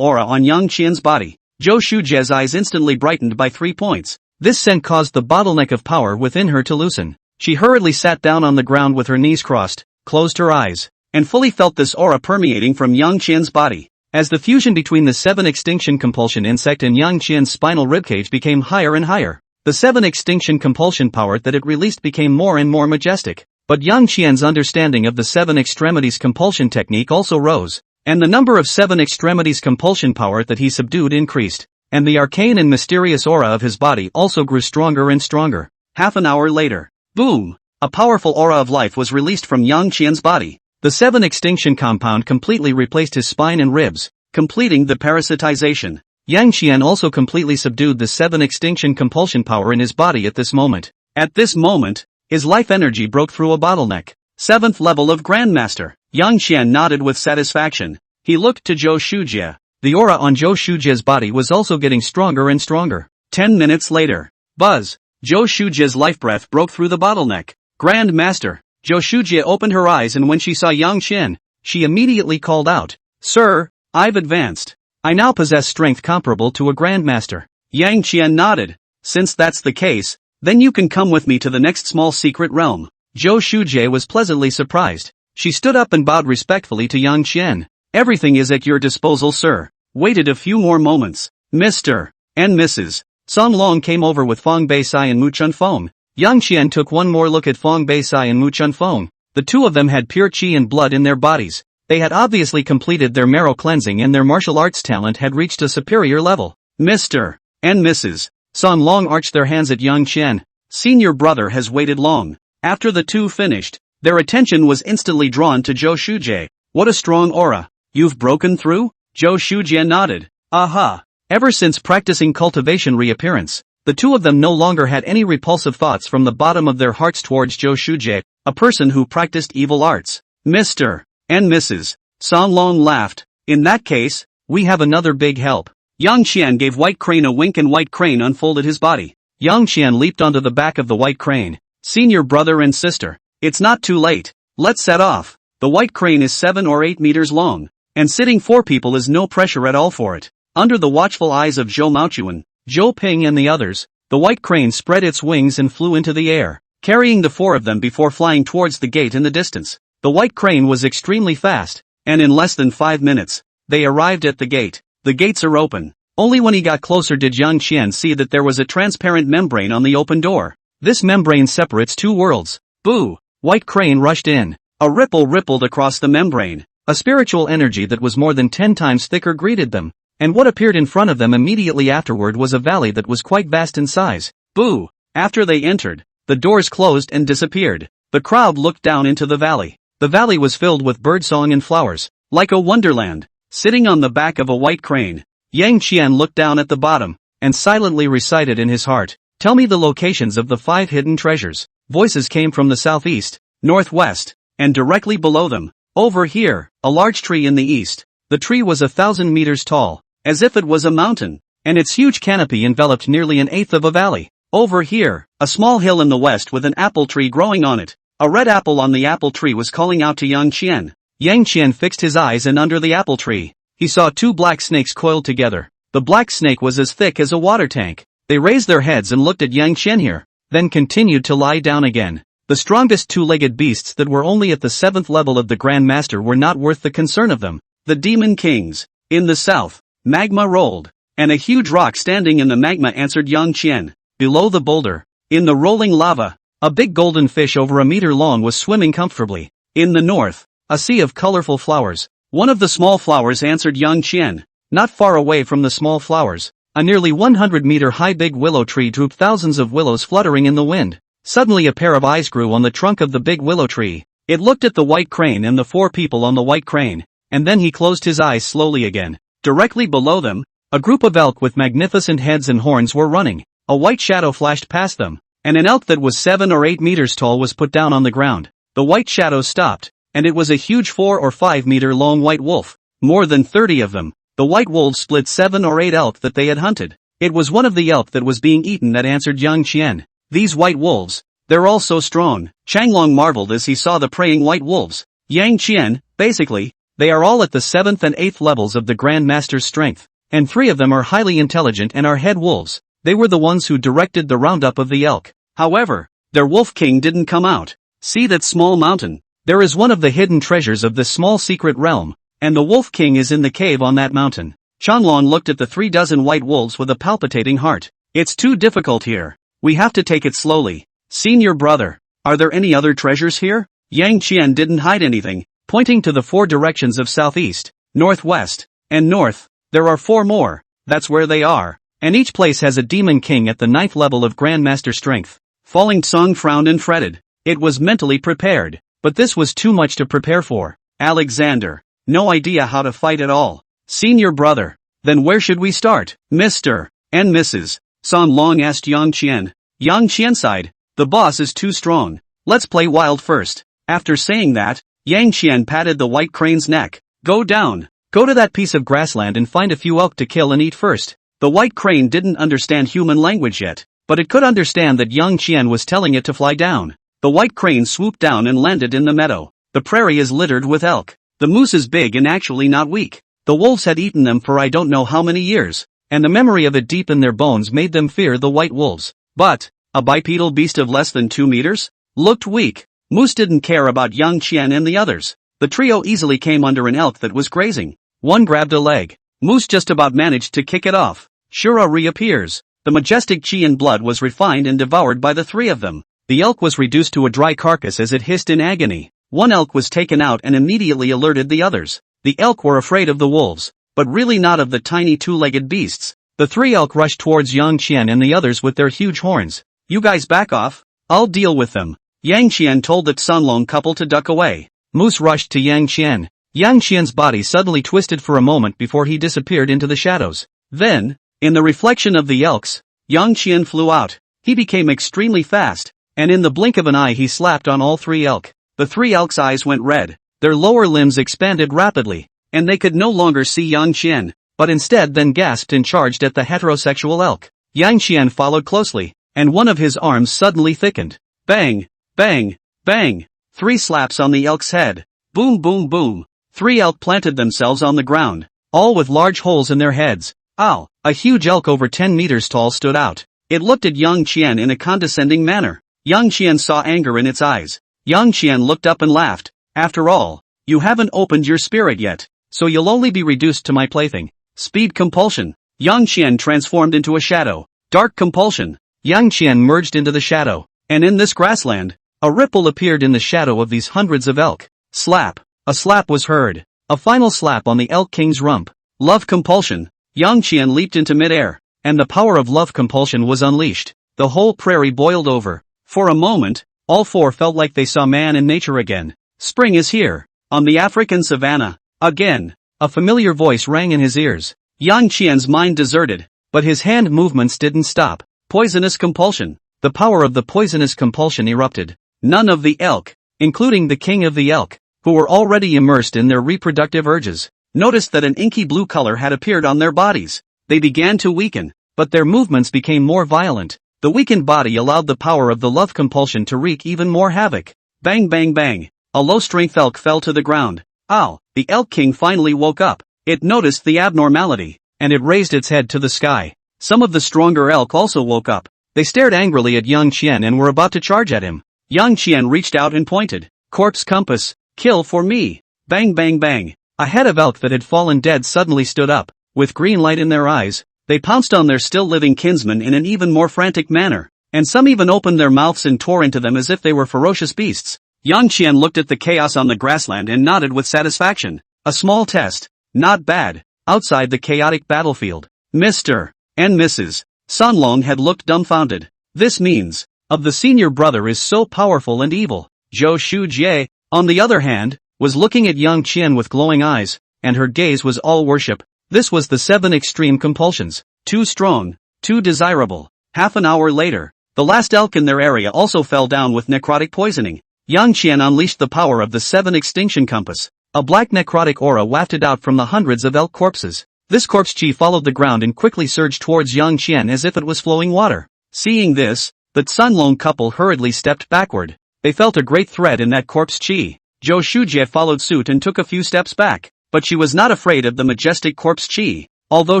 aura on Yang Qian's body, Zhou Shujie's eyes instantly brightened by 3 points. This scent caused the bottleneck of power within her to loosen. She hurriedly sat down on the ground with her knees crossed, closed her eyes, and fully felt this aura permeating from Yang Qian's body. As the fusion between the 7 extinction compulsion insect and Yang Qian's spinal ribcage became higher and higher, the 7 extinction compulsion power that it released became more and more majestic. But Yang Qian's understanding of the 7 extremities compulsion technique also rose, and the number of 7 extremities compulsion power that he subdued increased, and the arcane and mysterious aura of his body also grew stronger and stronger. Half an hour later, boom! A powerful aura of life was released from Yang Qian's body. The 7 extinction compound completely replaced his spine and ribs, completing the parasitization. Yang Qian also completely subdued the 7 extinction compulsion power in his body at this moment. At this moment, his life energy broke through a bottleneck. 7th level of Grandmaster. Yang Qian nodded with satisfaction. He looked to Zhou Shujie. The aura on Zhou Shujie's body was also getting stronger and stronger. 10 minutes later. Buzz! Zhou Shujie's life breath broke through the bottleneck. Grandmaster. Zhou Shujie opened her eyes and when she saw Yang Qian, she immediately called out, "Sir, I've advanced. I now possess strength comparable to a Grandmaster." Yang Qian nodded. "Since that's the case, then you can come with me to the next small secret realm." Zhou Shujie was pleasantly surprised. She stood up and bowed respectfully to Yang Qian. "Everything is at your disposal, sir." Waited a few more moments. Mr. and Mrs. Song Long came over with Fong Beisai and Mu Chunfeng. Yang Qian took one more look at Fong Beisai and Mu Chunfeng. The two of them had pure qi and blood in their bodies. They had obviously completed their marrow cleansing and their martial arts talent had reached a superior level. Mr. and Mrs. Song Long arched their hands at Yang Qian. Senior brother has waited long. After the two finished, their attention was instantly drawn to Zhou Shujie. What a strong aura. You've broken through? Zhou Shujie nodded. Aha. Ever since practicing cultivation reappearance, the two of them no longer had any repulsive thoughts from the bottom of their hearts towards Zhou Shujie, a person who practiced evil arts. Mr. and Mrs. Song Long laughed. In that case, we have another big help. Yang Qian gave White Crane a wink and White Crane unfolded his body. Yang Qian leaped onto the back of the White Crane. Senior brother and sister, it's not too late. Let's set off. The White Crane is 7 or 8 meters long, and sitting 4 people is no pressure at all for it. Under the watchful eyes of Zhou Maochuan, Zhou Ping and the others, the White Crane spread its wings and flew into the air, carrying the 4 of them before flying towards the gate in the distance. The White Crane was extremely fast, and in less than 5 minutes, they arrived at the gate. The gates are open. Only when he got closer did Yang Qian see that there was a transparent membrane on the open door. This membrane separates 2 worlds. Boo! White Crane rushed in. A ripple rippled across the membrane. A spiritual energy that was more than 10 times thicker greeted them. And what appeared in front of them immediately afterward was a valley that was quite vast in size. Boo! After they entered, the doors closed and disappeared. The crowd looked down into the valley. The valley was filled with birdsong and flowers, like a wonderland. Sitting on the back of a White Crane, Yang Qian looked down at the bottom, and silently recited in his heart, "Tell me the locations of the 5 hidden treasures." Voices came from the southeast, northwest, and directly below them. Over here, a large tree in the east. The tree was 1,000 meters tall, as if it was a mountain, and its huge canopy enveloped nearly an eighth of a valley. Over here, a small hill in the west with an apple tree growing on it. A red apple on the apple tree was calling out to Yang Qian. Yang Qian fixed his eyes, and under the apple tree, he saw 2 black snakes coiled together. The black snake was as thick as a water tank. They raised their heads and looked at Yang Qian here, then continued to lie down again. The strongest 2-legged beasts that were only at the 7th level of the Grand Master were not worth the concern of them. The Demon Kings. In the south, magma rolled, and a huge rock standing in the magma answered Yang Qian. Below the boulder, in the rolling lava, a big golden fish over a meter long was swimming comfortably. In the north, a sea of colorful flowers. One of the small flowers answered Yang Qian. Not far away from the small flowers, a nearly 100-meter-high big willow tree drooped, thousands of willows fluttering in the wind. Suddenly a pair of eyes grew on the trunk of the big willow tree. It looked at the white crane and the 4 people on the white crane, and then he closed his eyes slowly again. Directly below them, a group of elk with magnificent heads and horns were running. A white shadow flashed past them, and an elk that was 7 or 8 meters tall was put down on the ground. The white shadow stopped, and it was a huge 4 or 5 meter long white wolf. More than 30 of them. The white wolves split 7 or 8 elk that they had hunted. It was one of the elk that was being eaten that answered Yang Qian. These white wolves, they're all so strong. Changlong marveled as he saw the praying white wolves. Yang Qian, basically, they are all at the 7th and 8th levels of the Grand Master's strength, and 3 of them are highly intelligent and are head wolves. They were the ones who directed the roundup of the elk. However, their wolf king didn't come out. See that small mountain? There is one of the hidden treasures of this small secret realm, and the wolf king is in the cave on that mountain. Changlong looked at the 3 dozen white wolves with a palpitating heart. It's too difficult here. We have to take it slowly. Senior brother, are there any other treasures here? Yang Qian didn't hide anything, pointing to the 4 directions of southeast, northwest, and north. There are 4 more, that's where they are, and each place has a demon king at the 9th level of Grandmaster strength. Falling Tsung frowned and fretted. It was mentally prepared, but this was too much to prepare for. Alexander, no idea how to fight at all. Senior brother, then where should we start? Mr. and Mrs. San Long asked Yang Qian. Yang Qian sighed. The boss is too strong. Let's play wild first. After saying that, Yang Qian patted the white crane's neck. Go down. Go to that piece of grassland and find a few elk to kill and eat first. The white crane didn't understand human language yet, but it could understand that Yang Qian was telling it to fly down. The white crane swooped down and landed in the meadow. The prairie is littered with elk. The moose is big and actually not weak. The wolves had eaten them for I don't know how many years, and the memory of it deep in their bones made them fear the white wolves. But, a bipedal beast of less than 2 meters? Looked weak. Moose didn't care about Yang Qian and the others. The trio easily came under an elk that was grazing. One grabbed a leg. Moose just about managed to kick it off. Shura reappears. The majestic Qian blood was refined and devoured by the 3 of them. The elk was reduced to a dry carcass as it hissed in agony. One elk was taken out and immediately alerted the others. The elk were afraid of the wolves, but really not of the tiny 2-legged beasts. The 3 elk rushed towards Yang Qian and the others with their huge horns. You guys back off, I'll deal with them. Yang Qian told the Sunlong couple to duck away. Moose rushed to Yang Qian. Yang Qian's body suddenly twisted for a moment before he disappeared into the shadows. Then, in the reflection of the elks, Yang Qian flew out. He became extremely fast, and in the blink of an eye he slapped on all 3 elk. The 3 elks' eyes went red. Their lower limbs expanded rapidly, and they could no longer see Yang Qian, but instead then gasped and charged at the heterosexual elk. Yang Qian followed closely, and one of his arms suddenly thickened. Bang! Bang! Bang! 3 slaps on the elk's head. Boom boom boom. 3 elk planted themselves on the ground, all with large holes in their heads. Ow! A huge elk over 10 meters tall stood out. It looked at Yang Qian in a condescending manner. Yang Qian saw anger in its eyes. Yang Qian looked up and laughed. After all, you haven't opened your spirit yet, so you'll only be reduced to my plaything. Speed compulsion. Yang Qian transformed into a shadow. Dark compulsion. Yang Qian merged into the shadow, and in this grassland, a ripple appeared in the shadow of these hundreds of elk. Slap. A slap was heard. A final slap on the elk king's rump. Love compulsion. Yang Qian leaped into midair, and the power of love compulsion was unleashed. The whole prairie boiled over. For a moment, all 4 felt like they saw man and nature again. Spring is here, on the African savanna. Again, a familiar voice rang in his ears. Yang Qian's mind deserted, but his hand movements didn't stop. Poisonous compulsion. The power of the poisonous compulsion erupted. None of the elk, including the king of the elk, who were already immersed in their reproductive urges, noticed that an inky blue color had appeared on their bodies. They began to weaken, but their movements became more violent. The weakened body allowed the power of the love compulsion to wreak even more havoc. Bang bang bang. A low-strength elk fell to the ground. Ow! The elk king finally woke up. It noticed the abnormality, and it raised its head to the sky. Some of the stronger elk also woke up. They stared angrily at Yang Qian and were about to charge at him. Yang Qian reached out and pointed. Corpse compass, kill for me. Bang bang bang. A head of elk that had fallen dead suddenly stood up. With green light in their eyes, they pounced on their still-living kinsmen in an even more frantic manner, and some even opened their mouths and tore into them as if they were ferocious beasts. Yang Qian looked at the chaos on the grassland and nodded with satisfaction. A small test. Not bad. Outside the chaotic battlefield, Mr. and Mrs. Sanlong had looked dumbfounded. This means, of the senior brother is so powerful and evil. Zhou Shujie, on the other hand, was looking at Yang Qian with glowing eyes, and her gaze was all worship. This was the 7 extreme compulsions. Too strong, too desirable. Half an hour later, the last elk in their area also fell down with necrotic poisoning. Yang Qian unleashed the power of the 7 extinction compass. A black necrotic aura wafted out from the hundreds of elk corpses. This corpse chi followed the ground and quickly surged towards Yang Qian as if it was flowing water. Seeing this, the Sunlong couple hurriedly stepped backward. They felt a great threat in that corpse chi. Zhou Shujie followed suit and took a few steps back, but she was not afraid of the majestic corpse chi. Although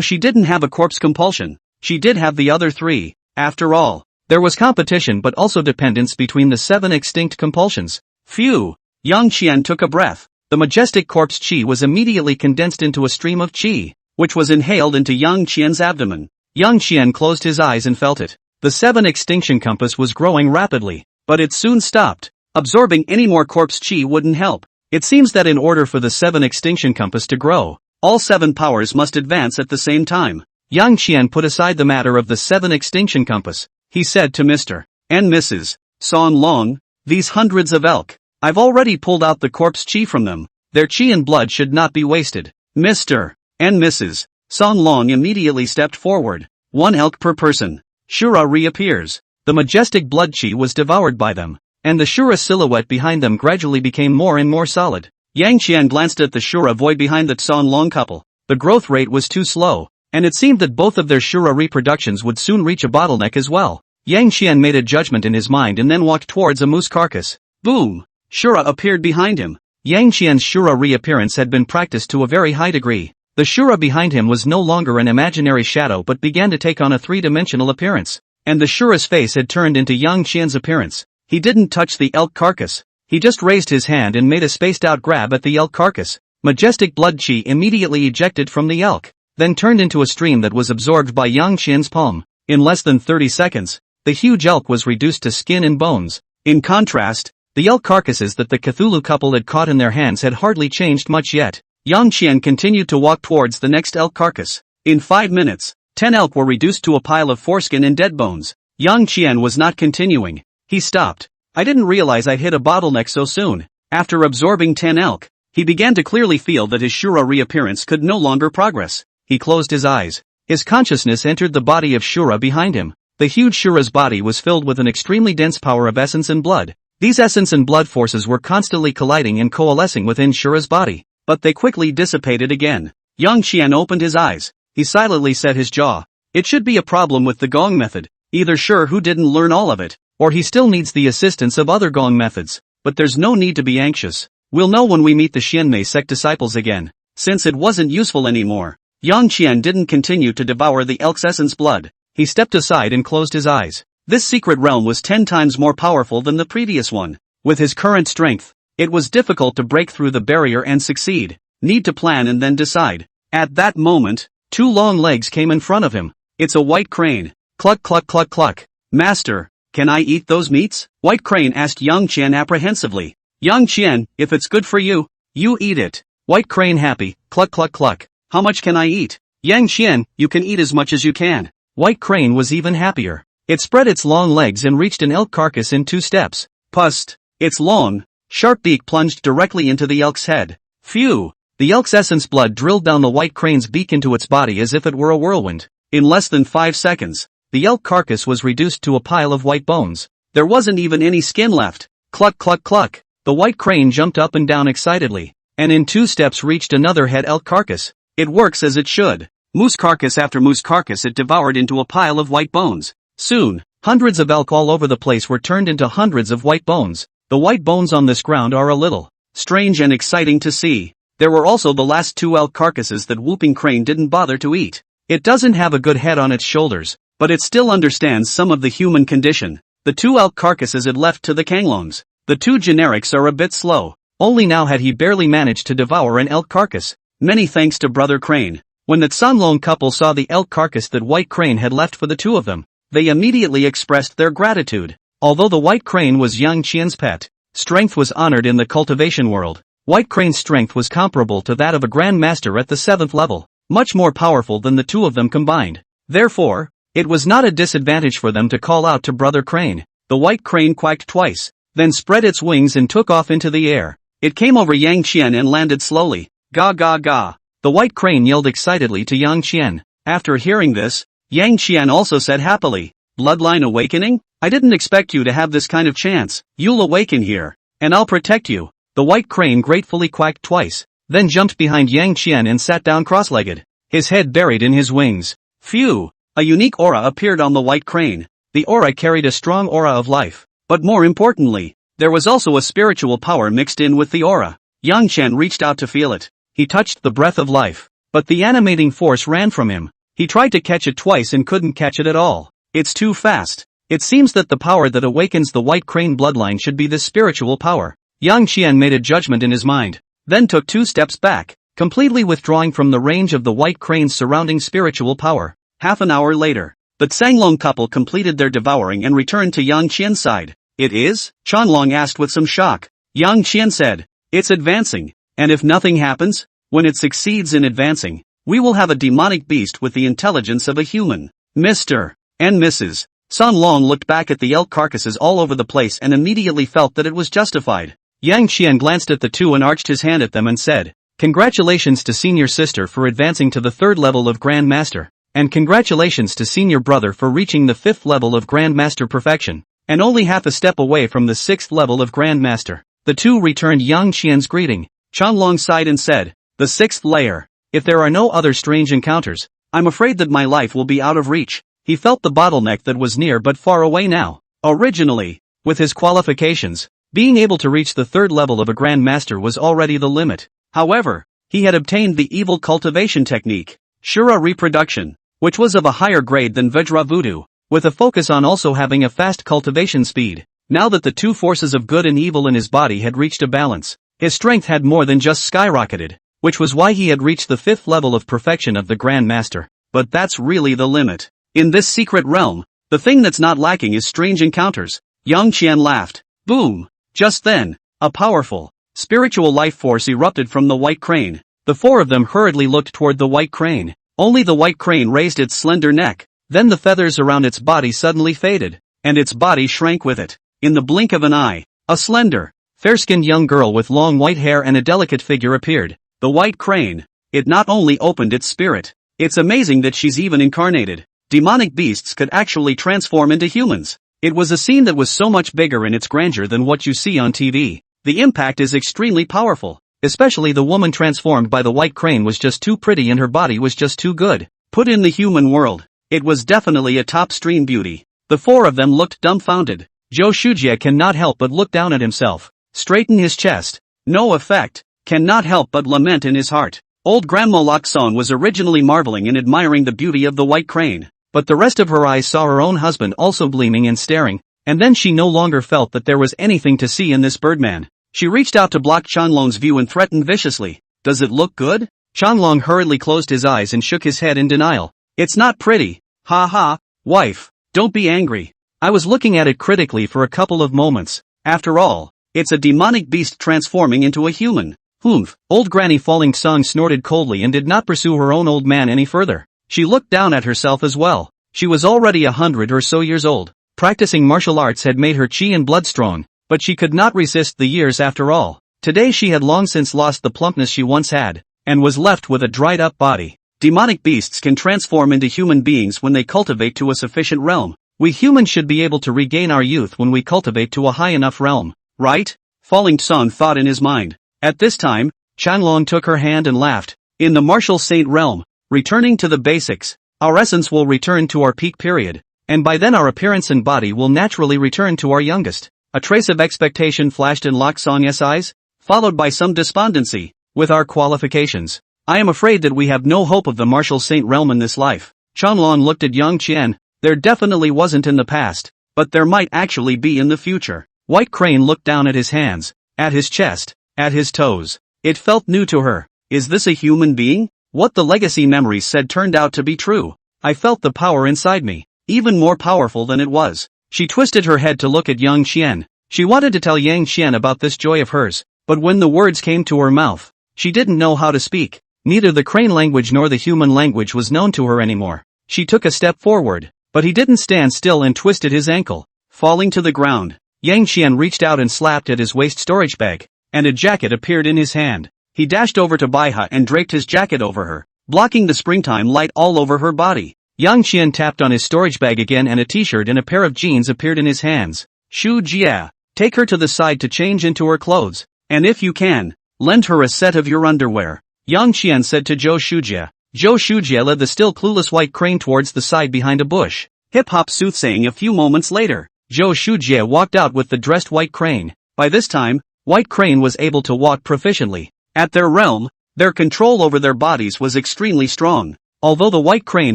she didn't have a corpse compulsion, she did have the other 3. After all, there was competition but also dependence between the 7 extinct compulsions. Phew! Yang Qian took a breath. The majestic corpse chi was immediately condensed into a stream of chi, which was inhaled into Yang Qian's abdomen. Yang Qian closed his eyes and felt it. The 7 extinction compass was growing rapidly, but it soon stopped. Absorbing any more corpse chi wouldn't help. It seems that in order for the 7 extinction compass to grow, all 7 powers must advance at the same time. Yang Qian put aside the matter of the 7 extinction compass. He said to Mr. and Mrs. Sanlong, these hundreds of elk, I've already pulled out the corpse chi from them. Their chi and blood should not be wasted. Mr. and Mrs. Sanlong immediately stepped forward. 1 elk per person. Shura reappears. The majestic blood chi was devoured by them, and the Shura silhouette behind them gradually became more and more solid. Yang Qian glanced at the Shura void behind the Sanlong couple. The growth rate was too slow, and it seemed that both of their Shura reproductions would soon reach a bottleneck as well. Yang Qian made a judgment in his mind and then walked towards a moose carcass. Boom! Shura appeared behind him. Yang Qian's Shura reappearance had been practiced to a very high degree. The Shura behind him was no longer an imaginary shadow but began to take on a 3-dimensional appearance. And the Shura's face had turned into Yang Qian's appearance. He didn't touch the elk carcass. He just raised his hand and made a spaced-out grab at the elk carcass. Majestic blood chi immediately ejected from the elk, then turned into a stream that was absorbed by Yang Qian's palm. In less than 30 seconds, the huge elk was reduced to skin and bones. In contrast, the elk carcasses that the Cthulhu couple had caught in their hands had hardly changed much yet. Yang Qian continued to walk towards the next elk carcass. In 5 minutes, 10 elk were reduced to a pile of foreskin and dead bones. Yang Qian was not continuing. He stopped. I didn't realize I'd hit a bottleneck so soon. After absorbing 10 elk, he began to clearly feel that his Shura reappearance could no longer progress. He closed his eyes. His consciousness entered the body of Shura behind him. The huge Shura's body was filled with an extremely dense power of essence and blood. These essence and blood forces were constantly colliding and coalescing within Shura's body, but they quickly dissipated again. Yang Qian opened his eyes. He silently set his jaw. It should be a problem with the Gong method. Either Sure who didn't learn all of it, or he still needs the assistance of other Gong methods. But there's no need to be anxious. We'll know when we meet the Xianmei sect disciples again. Since it wasn't useful anymore, Yang Qian didn't continue to devour the elk's essence blood. He stepped aside and closed his eyes. This secret realm was 10 times more powerful than the previous one. With his current strength, it was difficult to break through the barrier and succeed. Need to plan and then decide. At that moment, 2 long legs came in front of him. It's a white crane. Cluck cluck cluck cluck. Master, can I eat those meats? White crane asked Yang Qian apprehensively. Yang Qian, if it's good for you, you eat it. White crane happy, cluck cluck cluck. How much can I eat? Yang Qian, you can eat as much as you can. White crane was even happier. It spread its long legs and reached an elk carcass in 2 steps. Pust. Its long, sharp beak plunged directly into the elk's head. Phew! The elk's essence blood drilled down the white crane's beak into its body as if it were a whirlwind. In less than 5 seconds, the elk carcass was reduced to a pile of white bones. There wasn't even any skin left. Cluck cluck cluck. The white crane jumped up and down excitedly, and in 2 steps reached another head elk carcass. It works as it should. Moose carcass after moose carcass it devoured into a pile of white bones. Soon, hundreds of elk all over the place were turned into hundreds of white bones. The white bones on this ground are a little strange and exciting to see. There were also the last 2 elk carcasses that whooping crane didn't bother to eat. It doesn't have a good head on its shoulders, but it still understands some of the human condition. The 2 elk carcasses it left to the kanglongs. The 2 generics are a bit slow. Only now had he barely managed to devour an elk carcass. Many thanks to Brother Crane. When the Tsunlong couple saw the elk carcass that White Crane had left for the 2 of them, they immediately expressed their gratitude. Although the White Crane was Yang Qian's pet, strength was honored in the cultivation world. White Crane's strength was comparable to that of a Grand Master at the 7th level, much more powerful than the 2 of them combined. Therefore, it was not a disadvantage for them to call out to Brother Crane. The White Crane quacked twice, then spread its wings and took off into the air. It came over Yang Qian and landed slowly. Ga ga ga. The White Crane yelled excitedly to Yang Qian. After hearing this, Yang Qian also said happily, "Bloodline awakening? I didn't expect you to have this kind of chance. You'll awaken here, and I'll protect you." The White Crane gratefully quacked twice, then jumped behind Yang Qian and sat down cross-legged, his head buried in his wings. Phew! A unique aura appeared on the White Crane. The aura carried a strong aura of life, but more importantly, there was also a spiritual power mixed in with the aura. Yang Qian reached out to feel it. He touched the breath of life, but the animating force ran from him. He tried to catch it twice and couldn't catch it at all. It's too fast. It seems that the power that awakens the White Crane bloodline should be this spiritual power. Yang Qian made a judgment in his mind, then took 2 steps back, completely withdrawing from the range of the White Crane's surrounding spiritual power. Half an hour later, the Tsanglong couple completed their devouring and returned to Yang Qian's side. "It is?" Chanlong asked with some shock. Yang Qian said, "It's advancing, and if nothing happens, when it succeeds in advancing, we will have a demonic beast with the intelligence of a human." Mr. and Mrs. Sun Long looked back at the elk carcasses all over the place and immediately felt that it was justified. Yang Qian glanced at the 2 and arched his hand at them and said, "Congratulations to senior sister for advancing to the 3rd level of Grand Master, and congratulations to senior brother for reaching the 5th level of Grand Master perfection, and only half a step away from the 6th level of Grand Master." The 2 returned Yang Qian's greeting. Chanlong sighed and said, "The 6th layer. If there are no other strange encounters, I'm afraid that my life will be out of reach." He felt the bottleneck that was near but far away now. Originally, with his qualifications, being able to reach the 3rd level of a Grand Master was already the limit. However, he had obtained the evil cultivation technique, Shura reproduction, which was of a higher grade than Vajra Voodoo, with a focus on also having a fast cultivation speed. Now that the 2 forces of good and evil in his body had reached a balance, his strength had more than just skyrocketed, which was why he had reached the 5th level of perfection of the Grand Master. But that's really the limit. In this secret realm, the thing that's not lacking is strange encounters. Yang Qian laughed. Boom! Just then, a powerful, spiritual life force erupted from the White Crane. The 4 of them hurriedly looked toward the White Crane. Only the White Crane raised its slender neck. Then the feathers around its body suddenly faded, and its body shrank with it. In the blink of an eye, a slender, fair-skinned young girl with long white hair and a delicate figure appeared. The White Crane. It not only opened its spirit. It's amazing that she's even incarnated. Demonic beasts could actually transform into humans. It was a scene that was so much bigger in its grandeur than what you see on TV. The impact is extremely powerful. Especially the woman transformed by the White Crane was just too pretty and her body was just too good. Put in the human world, it was definitely a top-stream beauty. The 4 of them looked dumbfounded. Zhou Shujie cannot help but look down at himself, straighten his chest. No effect. Cannot help but lament in his heart. Old Grandma Lakson was originally marveling and admiring the beauty of the White Crane, but the rest of her eyes saw her own husband also gleaming and staring, and then she no longer felt that there was anything to see in this birdman. She reached out to block Chanlong's view and threatened viciously. "Does it look good?" Chanlong hurriedly closed his eyes and shook his head in denial. "It's not pretty." "Ha ha, wife, don't be angry. I was looking at it critically for a couple of moments. After all, it's a demonic beast transforming into a human." "Humph." Old Granny Falling Song snorted coldly and did not pursue her own old man any further. She looked down at herself as well. She was already 100 or so years old. Practicing martial arts had made her chi and blood strong, but she could not resist the years after all. Today she had long since lost the plumpness she once had. and was left with a dried-up body. Demonic beasts can transform into human beings when they cultivate to a sufficient realm. We humans should be able to regain our youth when we cultivate to a high enough realm, right? Falling Tsung thought in his mind. At this time, Changlong took her hand and laughed. In the martial saint realm, returning to the basics, our essence will return to our peak period, and by then our appearance and body will naturally return to our youngest. A trace of expectation flashed in Lok Song's eyes, followed by some despondency. With our qualifications, I am afraid that we have no hope of the martial saint realm in this life. Changlong looked at Yang Qian. There definitely wasn't in the past, but there might actually be in the future. White Crane looked down at his hands, at his chest, at his toes. It felt new to her. Is this a human being? What the legacy memories said turned out to be true. I felt the power inside me, even more powerful than it was. She twisted her head to look at Yang Qian. She wanted to tell Yang Qian about this joy of hers, but when the words came to her mouth, she didn't know how to speak. Neither the crane language nor the human language was known to her anymore. She took a step forward, but he didn't stand still and twisted his ankle. Falling to the ground, Yang Qian reached out and slapped at his waist storage bag, and a jacket appeared in his hand. He dashed over to Baiha and draped his jacket over her, blocking the springtime light all over her body. Yang Qian tapped on his storage bag again and a t-shirt and a pair of jeans appeared in his hands. Shu Jia, take her to the side to change into her clothes, and if you can, lend her a set of your underwear. Yang Qian said to Zhou Shujie. Zhou Shujie led the still clueless White Crane towards the side behind a bush. Hip-hop soothsaying. A few moments later, Zhou Shujie walked out with the dressed White Crane. By this time, White Crane was able to walk proficiently. At their realm, their control over their bodies was extremely strong. Although the White Crane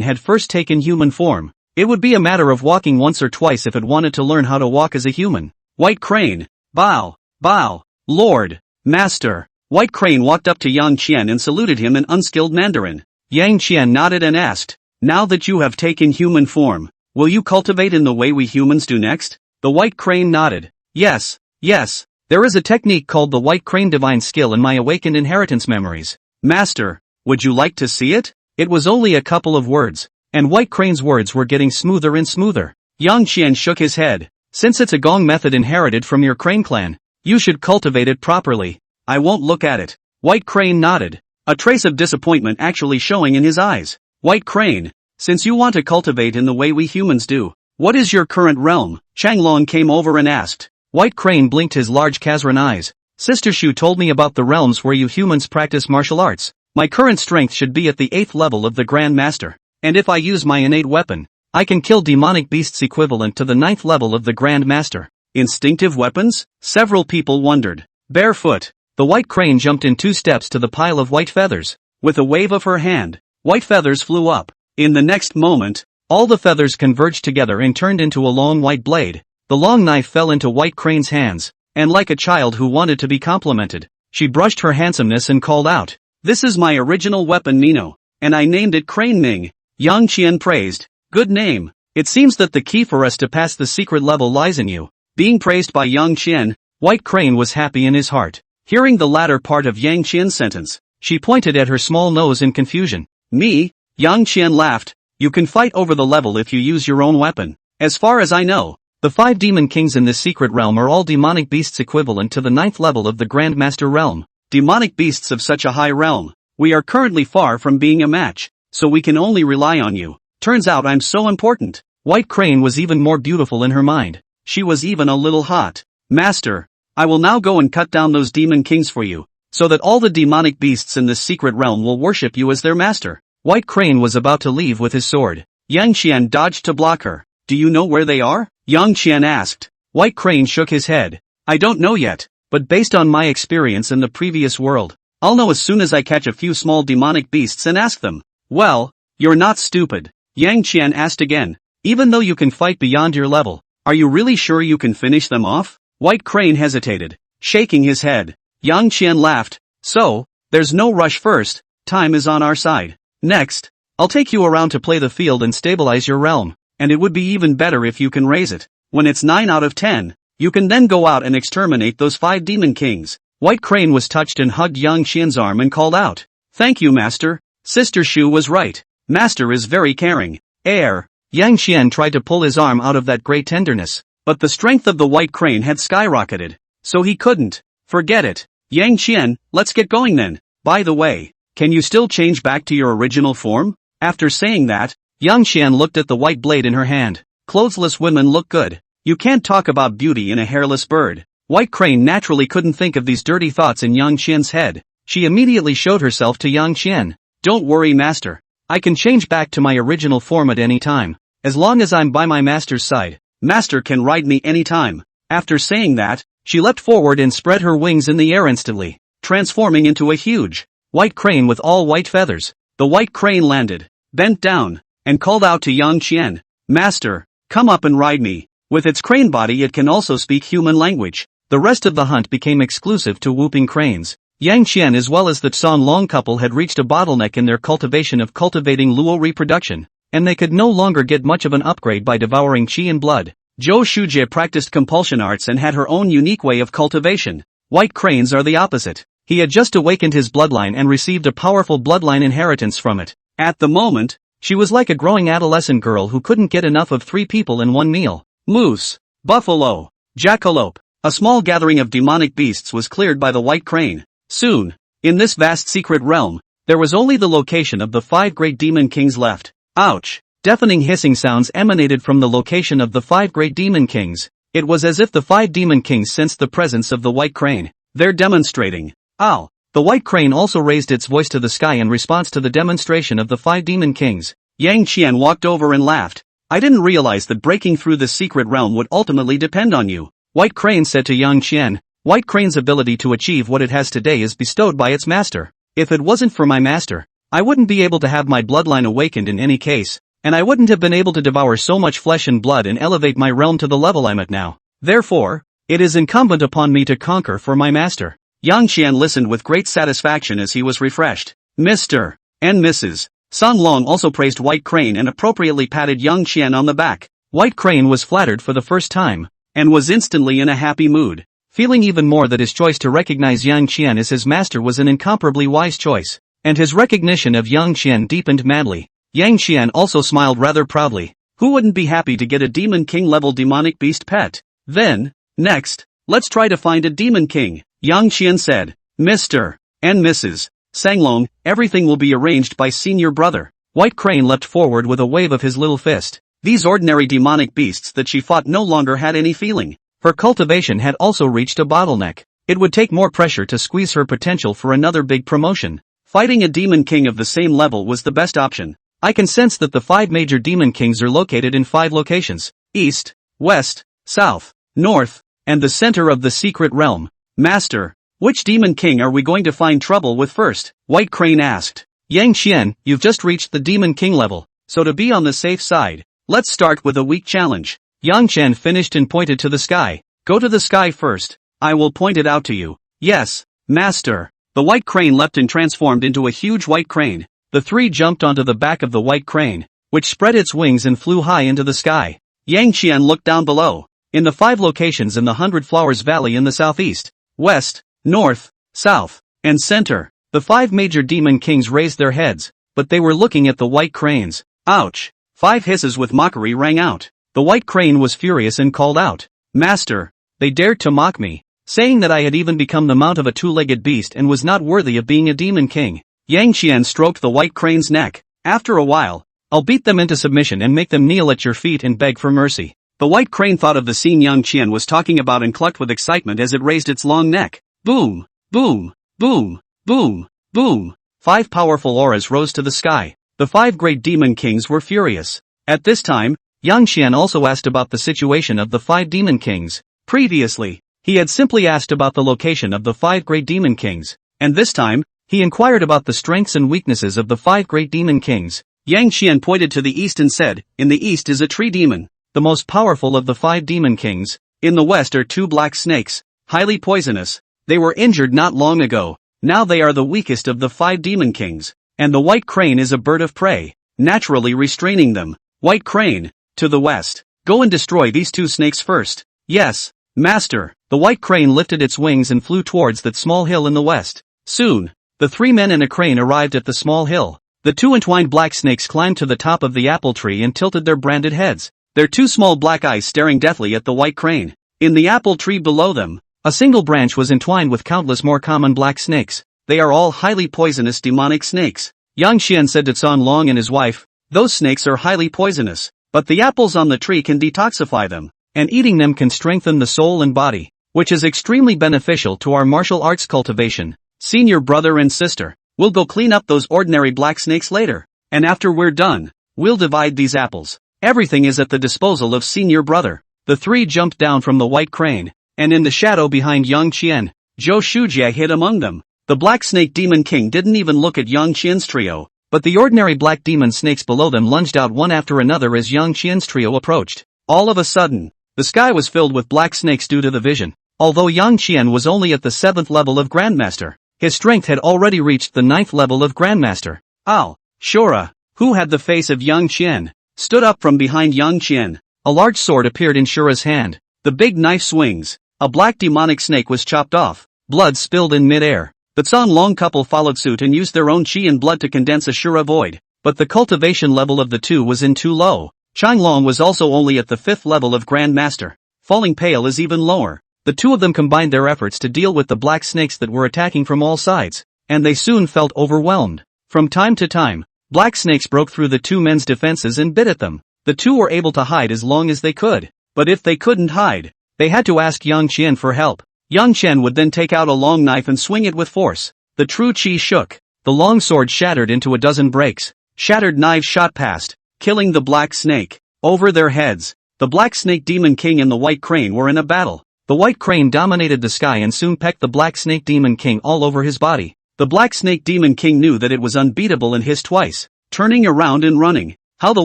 had first taken human form, it would be a matter of walking once or twice if it wanted to learn how to walk as a human. White Crane, bow, bow, Lord, Master. White Crane walked up to Yang Qian and saluted him in unskilled Mandarin. Yang Qian nodded and asked, now that you have taken human form, will you cultivate in the way we humans do next? The White Crane nodded. Yes, yes, there is a technique called the White Crane Divine Skill in my awakened inheritance memories. Master, would you like to see it? It was only a couple of words, and White Crane's words were getting smoother and smoother. Yang Qian shook his head. Since it's a gong method inherited from your Crane clan, you should cultivate it properly. I won't look at it. White Crane nodded, a trace of disappointment actually showing in his eyes. White Crane, since you want to cultivate in the way we humans do, what is your current realm? Changlong came over and asked. White Crane blinked his large Kazran eyes. Sister Shu told me about the realms where you humans practice martial arts. My current strength should be at the 8th level of the Grand Master, and if I use my innate weapon, I can kill demonic beasts equivalent to the 9th level of the Grand Master. Instinctive weapons? Several people wondered. Barefoot. The White Crane jumped in 2 steps to the pile of white feathers. With a wave of her hand, white feathers flew up. In the next moment, all the feathers converged together and turned into a long white blade. The long knife fell into White Crane's hands, and like a child who wanted to be complimented, she brushed her handsomeness and called out, this is my original weapon Nino, and I named it Crane Ming. Yang Qian praised, good name. It seems that the key for us to pass the secret level lies in you. Being praised by Yang Qian, White Crane was happy in his heart. Hearing the latter part of Yang Qian's sentence, she pointed at her small nose in confusion. Me? Yang Qian laughed. You can fight over the level if you use your own weapon. As far as I know, the 5 demon kings in this secret realm are all demonic beasts equivalent to the 9th level of the Grand Master realm. Demonic beasts of such a high realm. We are currently far from being a match, so we can only rely on you. Turns out I'm so important. White Crane was even more beautiful in her mind. She was even a little hot. Master, I will now go and cut down those demon kings for you, so that all the demonic beasts in this secret realm will worship you as their master. White Crane was about to leave with his sword. Yang Qian dodged to block her. Do you know where they are? Yang Qian asked. White Crane shook his head. I don't know yet, but based on my experience in the previous world, I'll know as soon as I catch a few small demonic beasts and ask them. Well, you're not stupid. Yang Qian asked again. Even though you can fight beyond your level, are you really sure you can finish them off? White Crane hesitated, shaking his head. Yang Qian laughed. So, there's no rush. First, time is on our side. Next, I'll take you around to play the field and stabilize your realm, and it would be even better if you can raise it. When it's 9 out of 10, you can then go out and exterminate those 5 demon kings. White Crane was touched and hugged Yang Qian's arm and called out. Thank you, Master. Sister Shu was right. Master is very caring. Yang Qian tried to pull his arm out of that great tenderness, but the strength of the White Crane had skyrocketed, so he couldn't. Forget it. Yang Qian, let's get going then. By the way, Can you still change back to your original form? After saying that, Yang Qian looked at the white blade in her hand. Clothesless women look good. You can't talk about beauty in a hairless bird. White Crane naturally couldn't think of these dirty thoughts in Yang Qian's head. She immediately showed herself to Yang Qian. Don't worry, master. I can change back to my original form at any time. As long as I'm by my master's side, master can ride me anytime. After saying that, she leapt forward and spread her wings in the air instantly, transforming into a huge white crane with all white feathers. The white crane landed, bent down, and called out to Yang Qian, Master, come up and ride me. With its crane body it can also speak human language. The rest of the hunt became exclusive to whooping cranes. Yang Qian as well as the Tsan Long couple had reached a bottleneck in their cultivation of cultivating luo reproduction, and they could no longer get much of an upgrade by devouring qi and blood. Zhou Shujie practiced compulsion arts and had her own unique way of cultivation. White cranes are the opposite. He had just awakened his bloodline and received a powerful bloodline inheritance from it. At the moment, she was like a growing adolescent girl who couldn't get enough of 3 people in one meal. Moose, buffalo, jackalope. A small gathering of demonic beasts was cleared by the white crane. Soon, in this vast secret realm, there was only the location of the 5 great demon kings left. Ouch! Deafening hissing sounds emanated from the location of the 5 great demon kings. It was as if the 5 demon kings sensed the presence of the white crane. They're demonstrating. Ow! The white crane also raised its voice to the sky in response to the demonstration of the 5 demon kings. Yang Qian walked over and laughed. I didn't realize that breaking through the secret realm would ultimately depend on you. White Crane said to Yang Qian, White Crane's ability to achieve what it has today is bestowed by its master. If it wasn't for my master, I wouldn't be able to have my bloodline awakened in any case, and I wouldn't have been able to devour so much flesh and blood and elevate my realm to the level I'm at now. Therefore, it is incumbent upon me to conquer for my master. Yang Qian listened with great satisfaction as he was refreshed. Mr. and Mrs. Song Long also praised White Crane and appropriately patted Yang Qian on the back. White Crane was flattered for the first time, and was instantly in a happy mood, feeling even more that his choice to recognize Yang Qian as his master was an incomparably wise choice, and his recognition of Yang Qian deepened madly. Yang Qian also smiled rather proudly. Who wouldn't be happy to get a Demon King level demonic beast pet? Then, next, let's try to find a Demon King, Yang Qian said. Mr. and Mrs. Sanglong, everything will be arranged by senior brother. White Crane leapt forward with a wave of his little fist. These ordinary demonic beasts that she fought no longer had any feeling. Her cultivation had also reached a bottleneck. It would take more pressure to squeeze her potential for another big promotion. Fighting a demon king of the same level was the best option. I can sense that the 5 major demon kings are located in 5 locations: east, west, south, north, and the center of the secret realm. Master, which demon king are we going to find trouble with first? White Crane asked. Yang Qian, you've just reached the demon king level, so to be on the safe side, let's start with a weak challenge. Yang Qian finished and pointed to the sky. Go to the sky first. I will point it out to you. Yes, master. The white crane leapt and transformed into a huge white crane. The 3 jumped onto the back of the white crane, which spread its wings and flew high into the sky. Yang Qian looked down below. In the 5 locations in the 100 Flowers Valley in the southeast, west, north, south, and center, the 5 major demon kings raised their heads, but they were looking at the white cranes. Ouch! 5 hisses with mockery rang out. The white crane was furious and called out, Master, they dared to mock me, saying that I had even become the mount of a 2-legged beast and was not worthy of being a demon king. Yang Qian stroked the white crane's neck. After a while, I'll beat them into submission and make them kneel at your feet and beg for mercy. The white crane thought of the scene Yang Qian was talking about and clucked with excitement as it raised its long neck. Boom, boom, boom, boom, boom. 5 powerful auras rose to the sky. The 5 great demon kings were furious. At this time, Yang Qian also asked about the situation of the 5 demon kings. Previously, he had simply asked about the location of the 5 great demon kings, and this time, he inquired about the strengths and weaknesses of the 5 great demon kings. Yang Qian pointed to the east and said, In the east is a tree demon, the most powerful of the 5 demon kings. In the west are 2 black snakes, highly poisonous. They were injured not long ago. Now they are the weakest of the 5 demon kings. And the white crane is a bird of prey, naturally restraining them. White Crane, to the west. Go and destroy these 2 snakes first. Yes, master. The white crane lifted its wings and flew towards that small hill in the west. Soon, the 3 men and a crane arrived at the small hill. The 2 entwined black snakes climbed to the top of the apple tree and tilted their branded heads, their 2 small black eyes staring deathly at the white crane. In the apple tree below them, a single branch was entwined with countless more common black snakes. they are all highly poisonous demonic snakes. Yang Qian said to San Long and his wife, those snakes are highly poisonous, but the apples on the tree can detoxify them, and eating them can strengthen the soul and body, which is extremely beneficial to our martial arts cultivation. Senior brother and sister, we'll go clean up those ordinary black snakes later, and after we're done, we'll divide these apples. Everything is at the disposal of senior brother. The three jumped down from the white crane, and in the shadow behind Yang Qian, Zhou Shujie hid among them. The Black Snake Demon King didn't even look at Yang Qian's trio, but the ordinary black demon snakes below them lunged out one after another as Yang Qian's trio approached. All of a sudden, the sky was filled with black snakes due to the vision. Although Yang Qian was only at the 7th level of Grandmaster, his strength had already reached the 9th level of Grandmaster. Al, Shura, who had the face of Yang Qian, stood up from behind Yang Qian. A large sword appeared in Shura's hand. The big knife swings. A black demonic snake was chopped off. Blood spilled in mid-air. The San Long couple followed suit and used their own qi and blood to condense a Shura void, but the cultivation level of the two was too low. Chang Long was also only at the 5th level of Grandmaster. Falling Pale is even lower. The two of them combined their efforts to deal with the black snakes that were attacking from all sides, and they soon felt overwhelmed. From time to time, black snakes broke through the two men's defenses and bit at them. The two were able to hide as long as they could, but if they couldn't hide, they had to ask Yang Qian for help. Yang Qian would then take out a long knife and swing it with force. The true qi shook. The long sword shattered into a dozen breaks. Shattered knives shot past, killing the black snake. Over their heads, the Black Snake Demon King and the White Crane were in a battle. The White Crane dominated the sky and soon pecked the Black Snake Demon King all over his body. The Black Snake Demon King knew that it was unbeatable and hissed twice, turning around and running. How the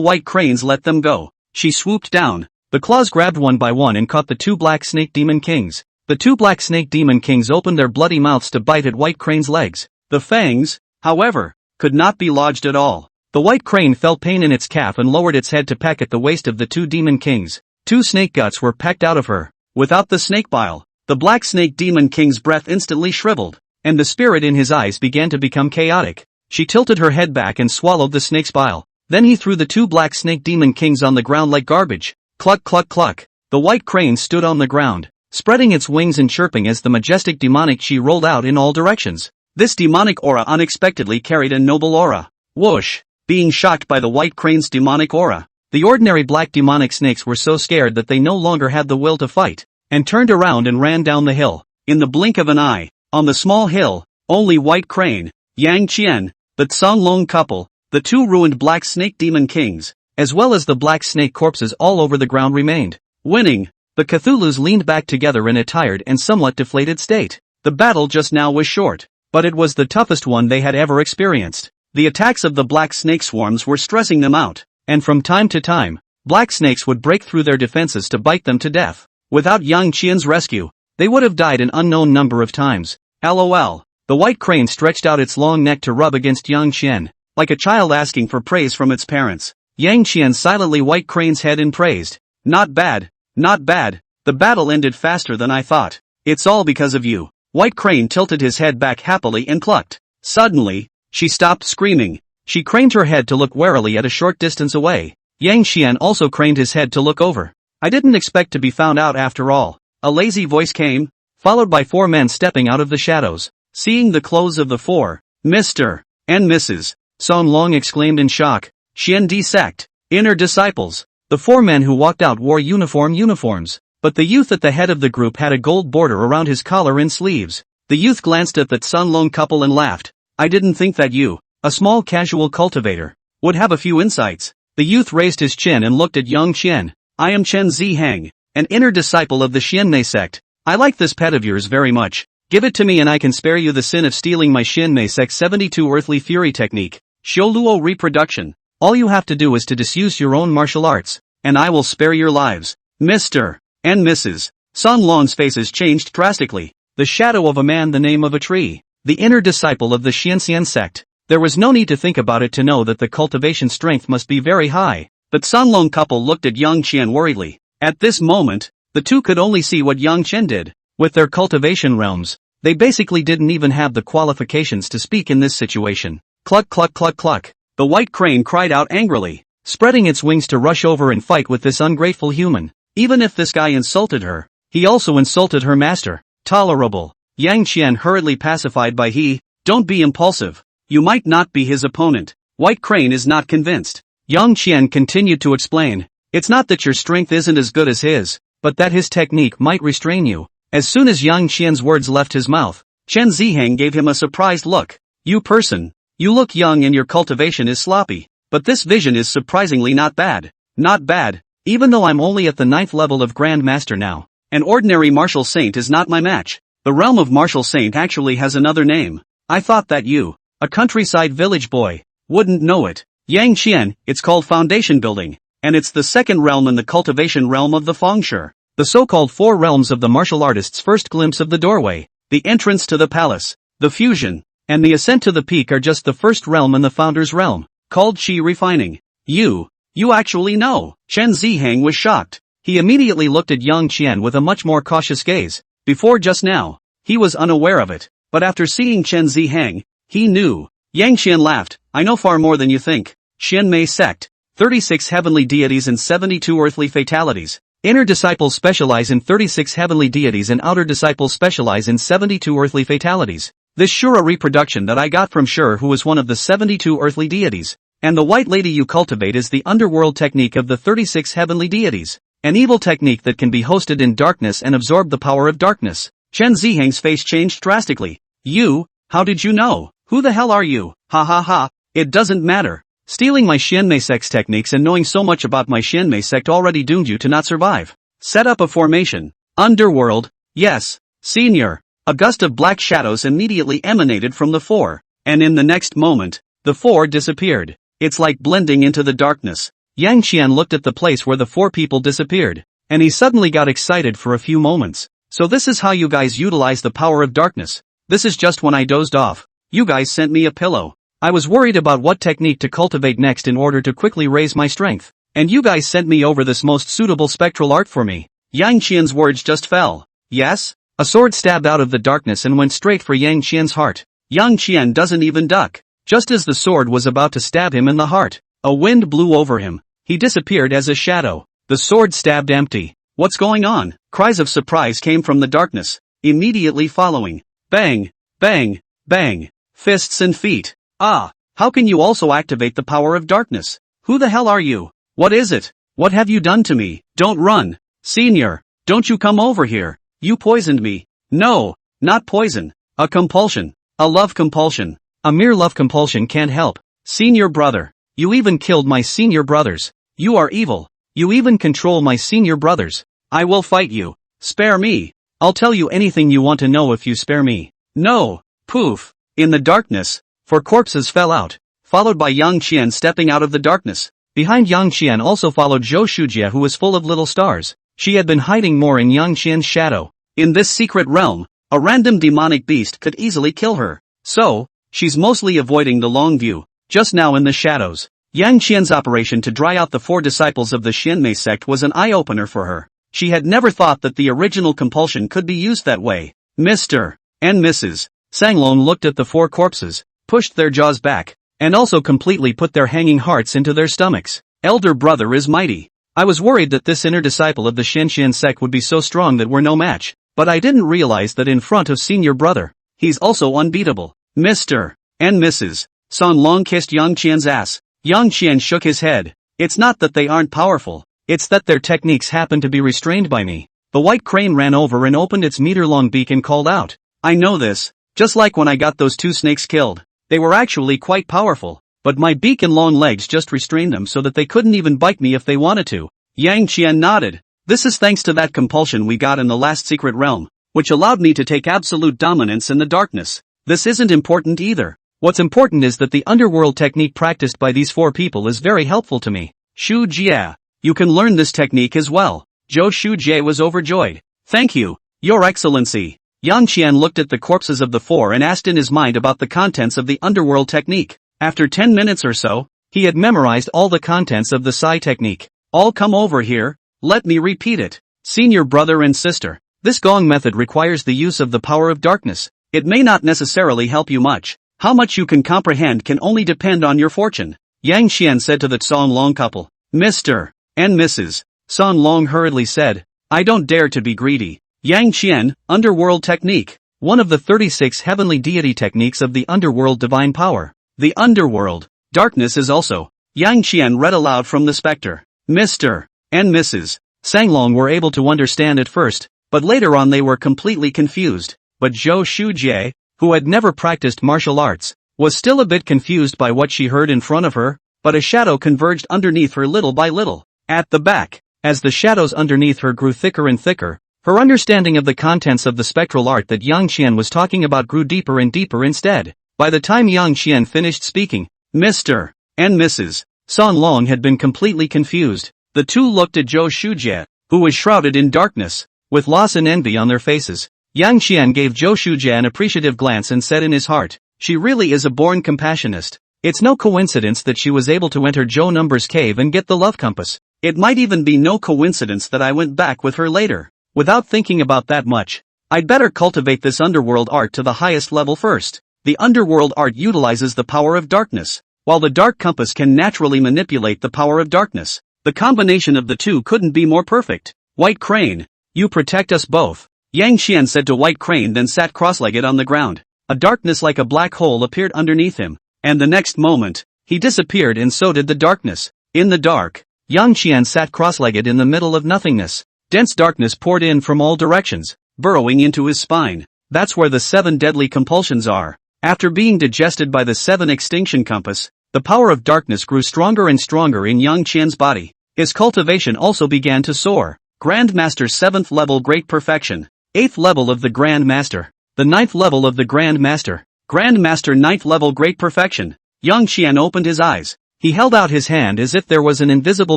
White Cranes let them go. She swooped down. The claws grabbed one by one and caught the two Black Snake Demon Kings. The two Black Snake Demon Kings opened their bloody mouths to bite at White Crane's legs. The fangs, however, could not be lodged at all. The White Crane felt pain in its calf and lowered its head to peck at the waist of the two Demon Kings. Two snake guts were pecked out of her. Without the snake bile, the Black Snake Demon King's breath instantly shriveled, and the spirit in his eyes began to become chaotic. She tilted her head back and swallowed the snake's bile. Then he threw the two Black Snake Demon Kings on the ground like garbage. Cluck cluck cluck. The White Crane stood on the ground, spreading its wings and chirping as the majestic demonic qi rolled out in all directions. This demonic aura unexpectedly carried a noble aura. Whoosh! Being shocked by the White Crane's demonic aura, the ordinary black demonic snakes were so scared that they no longer had the will to fight, and turned around and ran down the hill. In the blink of an eye, on the small hill, only White Crane, Yang Qian, the San Long couple, the two ruined Black Snake Demon Kings, as well as the black snake corpses all over the ground remained. Winning, the Cthulhus leaned back together in a tired and somewhat deflated state. The battle just now was short, but it was the toughest one they had ever experienced. The attacks of the black snake swarms were stressing them out, and from time to time, black snakes would break through their defenses to bite them to death. Without Yang Qian's rescue, they would have died an unknown number of times. LOL. The White Crane stretched out its long neck to rub against Yang Qian, like a child asking for praise from its parents. Yang Qian silently White Crane's head and praised. Not bad, not bad. The battle ended faster than I thought. It's all because of you. White Crane tilted his head back happily and clucked. Suddenly, she stopped screaming. She craned her head to look warily at a short distance away. Yang Qian also craned his head to look over. I didn't expect to be found out after all. A lazy voice came, followed by four men stepping out of the shadows. Seeing the clothes of the four, Mr. and Mrs. San Long exclaimed in shock. Xian Di sect, inner disciples. The four men who walked out wore uniforms, but the youth at the head of the group had a gold border around his collar and sleeves. The youth glanced at the San Long couple and laughed. I didn't think that you, a small casual cultivator, would have a few insights. The youth raised his chin and looked at Yang Qian. I am Chen Zihang, an inner disciple of the Xianmei sect. I like this pet of yours very much. Give it to me and I can spare you the sin of stealing my Xianmei sect's 72 earthly fury technique. Xioluo reproduction. All you have to do is to disuse your own martial arts, and I will spare your lives. Mr. and Mrs. San Long's faces changed drastically. The shadow of a man, the name of a tree. The inner disciple of the Xianxian sect. There was no need to think about it to know that the cultivation strength must be very high. But San Long couple looked at Yang Qian worriedly. At this moment, the two could only see what Yang Qian did. With their cultivation realms, they basically didn't even have the qualifications to speak in this situation. Cluck cluck cluck cluck. The White Crane cried out angrily, spreading its wings to rush over and fight with this ungrateful human. Even if this guy insulted her, he also insulted her master. Tolerable. Yang Qian hurriedly pacified by he, Don't be impulsive. You might not be his opponent. White Crane is not convinced. Yang Qian continued to explain. It's not that your strength isn't as good as his, but that his technique might restrain you. As soon as Yang Qian's words left his mouth, Chen Ziheng gave him a surprised look. You person. You look young and your cultivation is sloppy, but this vision is surprisingly not bad. Not bad. Even though I'm only at the 9th level of Grand Master now. An ordinary martial saint is not my match. The realm of martial saint actually has another name. I thought that you, a countryside village boy, wouldn't know it. Yang Qian, it's called foundation building, and it's the second realm in the cultivation realm of the Fengshi. The so-called 4 realms of the martial artist's first glimpse of the doorway, the entrance to the palace, the fusion, and the ascent to the peak are just the first realm in the founder's realm, called Qi refining. You actually know. Chen Ziheng was shocked. He immediately looked at Yang Qian with a much more cautious gaze. Before just now, he was unaware of it, but after seeing Chen Ziheng, he knew. Yang Qian laughed. I know far more than you think. Xian Mei sect, 36 heavenly deities and 72 earthly fatalities. Inner disciples specialize in 36 heavenly deities and outer disciples specialize in 72 earthly fatalities. This sure a reproduction that I got from Shur, who is one of the 72 earthly deities. And the white lady you cultivate is the underworld technique of the 36 heavenly deities. An evil technique that can be hosted in darkness and absorb the power of darkness. Chen Ziheng's face changed drastically. You? How did you know? Who the hell are you? Ha ha ha. It doesn't matter. Stealing my Xianmei sect's techniques and knowing so much about my Xianmei sect already doomed you to not survive. Set up a formation. Underworld. Yes. Senior. A gust of black shadows immediately emanated from the 4. And in the next moment, the 4 disappeared. It's like blending into the darkness. Yang Qian looked at the place where the 4 people disappeared, and he suddenly got excited for a few moments. So this is how you guys utilize the power of darkness. This is just when I dozed off. You guys sent me a pillow. I was worried about what technique to cultivate next in order to quickly raise my strength. And you guys sent me over this most suitable spectral art for me. Yang Qian's words just fell. Yes? A sword stabbed out of the darkness and went straight for Yang Qian's heart. Yang Qian doesn't even duck. Just as the sword was about to stab him in the heart, a wind blew over him. He disappeared as a shadow. The sword stabbed empty. What's going on? Cries of surprise came from the darkness. Immediately following. Bang! Bang! Bang! Fists and feet. Ah! How can you also activate the power of darkness? Who the hell are you? What is it? What have you done to me? Don't run. Senior, don't you come over here. You poisoned me. No, not poison. A compulsion. A love compulsion. A mere love compulsion can't help. Senior brother. You even killed my senior brothers. You are evil. You even control my senior brothers. I will fight you. Spare me. I'll tell you anything you want to know if you spare me. No. Poof. In the darkness, 4 corpses fell out, followed by Yang Qian stepping out of the darkness. Behind Yang Qian also followed Zhou Shujie, who was full of little stars. She had been hiding more in Yang Qian's shadow. In this secret realm, a random demonic beast could easily kill her. So, she's mostly avoiding the long view, just now in the shadows. Yang Qian's operation to dry out the 4 disciples of the Xianmei sect was an eye-opener for her. She had never thought that the original compulsion could be used that way. Mr. and Mrs. Sanglong looked at the 4 corpses, pushed their jaws back, and also completely put their hanging hearts into their stomachs. Elder brother is mighty. I was worried that this inner disciple of the Xianxian sect would be so strong that we're no match, but I didn't realize that in front of senior brother, he's also unbeatable. Mr. and Mrs. Sanglong kissed Yang Qian's ass. Yang Qian shook his head. It's not that they aren't powerful, it's that their techniques happen to be restrained by me. The white crane ran over and opened its meter-long beak and called out. I know this. Just like when I got those 2 snakes killed. They were actually quite powerful, but my beak and long legs just restrained them so that they couldn't even bite me if they wanted to. Yang Qian nodded. This is thanks to that compulsion we got in the last secret realm, which allowed me to take absolute dominance in the darkness. This isn't important either. What's important is that the underworld technique practiced by these 4 people is very helpful to me. Shu Jie, you can learn this technique as well. Zhou Shujie was overjoyed. Thank you, Your Excellency. Yang Qian looked at the corpses of the 4 and asked in his mind about the contents of the underworld technique. After 10 minutes or so, he had memorized all the contents of the Sai technique. All come over here, let me repeat it. Senior brother and sister, this gong method requires the use of the power of darkness. It may not necessarily help you much. How much you can comprehend can only depend on your fortune. Yang Qian said to the Sanglong couple. Mr. and Mrs. Sanglong hurriedly said, I don't dare to be greedy. Yang Qian, underworld technique. one of the 36 heavenly deity techniques of the underworld divine power. The underworld. Darkness is also. Yang Qian read aloud from the specter. Mr. and Mrs. Sanglong were able to understand at first, but later on they were completely confused. But Zhou Shujie, who had never practiced martial arts, was still a bit confused by what she heard in front of her, but a shadow converged underneath her little by little. At the back, as the shadows underneath her grew thicker and thicker, her understanding of the contents of the spectral art that Yang Qian was talking about grew deeper and deeper instead. By the time Yang Qian finished speaking, Mr. and Mrs. Sanglong had been completely confused. The two looked at Zhou Shujie, who was shrouded in darkness, with loss and envy on their faces. Yang Qian gave Zhou Shujie an appreciative glance and said in his heart, she really is a born compassionist. It's no coincidence that she was able to enter Zhou Number's cave and get the love compass. It might even be no coincidence that I went back with her later. Without thinking about that much, I'd better cultivate this underworld art to the highest level first. The underworld art utilizes the power of darkness, while the dark compass can naturally manipulate the power of darkness. The combination of the two couldn't be more perfect. White Crane, you protect us both. Yang Qian said to White Crane, then sat cross-legged on the ground. A darkness like a black hole appeared underneath him, and the next moment, he disappeared and so did the darkness. In the dark, Yang Qian sat cross-legged in the middle of nothingness. Dense darkness poured in from all directions, burrowing into his spine. That's where the 7 deadly compulsions are. After being digested by the 7 extinction compass, the power of darkness grew stronger and stronger in Yang Qian's body. His cultivation also began to soar. Grandmaster 7th level Great Perfection. 8th level of the Grand Master. The 9th level of the Grand Master. Grandmaster 9th level Great Perfection. Yang Qian opened his eyes. He held out his hand as if there was an invisible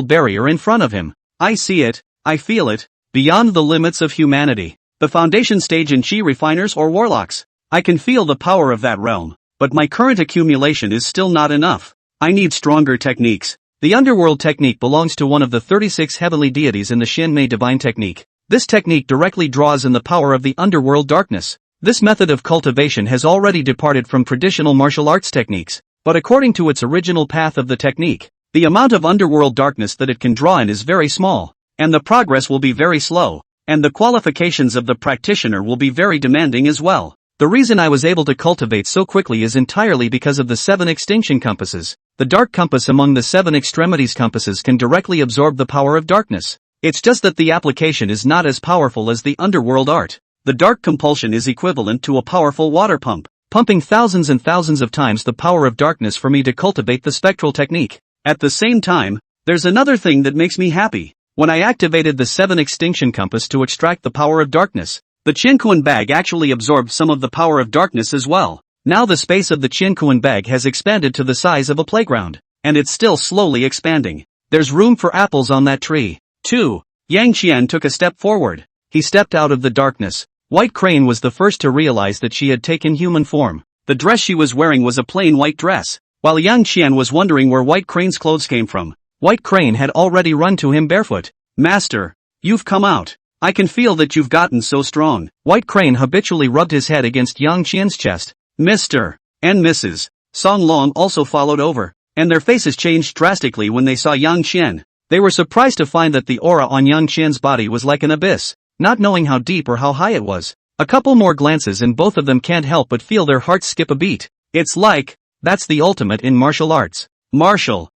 barrier in front of him. I see it, I feel it, beyond the limits of humanity. The foundation stage in Qi refiners or warlocks. I can feel the power of that realm, but my current accumulation is still not enough. I need stronger techniques. The underworld technique belongs to one of the 36 heavenly deities in the Shinmei divine technique. This technique directly draws in the power of the underworld darkness. This method of cultivation has already departed from traditional martial arts techniques, but according to its original path of the technique, the amount of underworld darkness that it can draw in is very small, and the progress will be very slow, and the qualifications of the practitioner will be very demanding as well. The reason I was able to cultivate so quickly is entirely because of the 7 extinction compasses. The dark compass among the 7 extremities compasses can directly absorb the power of darkness. It's just that the application is not as powerful as the underworld art. The dark compulsion is equivalent to a powerful water pump, pumping thousands and thousands of times the power of darkness for me to cultivate the spectral technique. At the same time, there's another thing that makes me happy. When I activated the 7 extinction compass to extract the power of darkness, the Qinkuan bag actually absorbed some of the power of darkness as well. Now the space of the Qinkuan bag has expanded to the size of a playground, and it's still slowly expanding. There's room for apples on that tree. 2. Yang Qian took a step forward. He stepped out of the darkness. White Crane was the first to realize that she had taken human form. The dress she was wearing was a plain white dress. While Yang Qian was wondering where White Crane's clothes came from, White Crane had already run to him barefoot. Master, you've come out. I can feel that you've gotten so strong. White Crane habitually rubbed his head against Yang Qian's chest. Mr. and Mrs. Sanglong also followed over, and their faces changed drastically when they saw Yang Qian. They were surprised to find that the aura on Yang Qian's body was like an abyss, not knowing how deep or how high it was. A couple more glances and both of them can't help but feel their hearts skip a beat. It's like, that's the ultimate in martial arts. Martial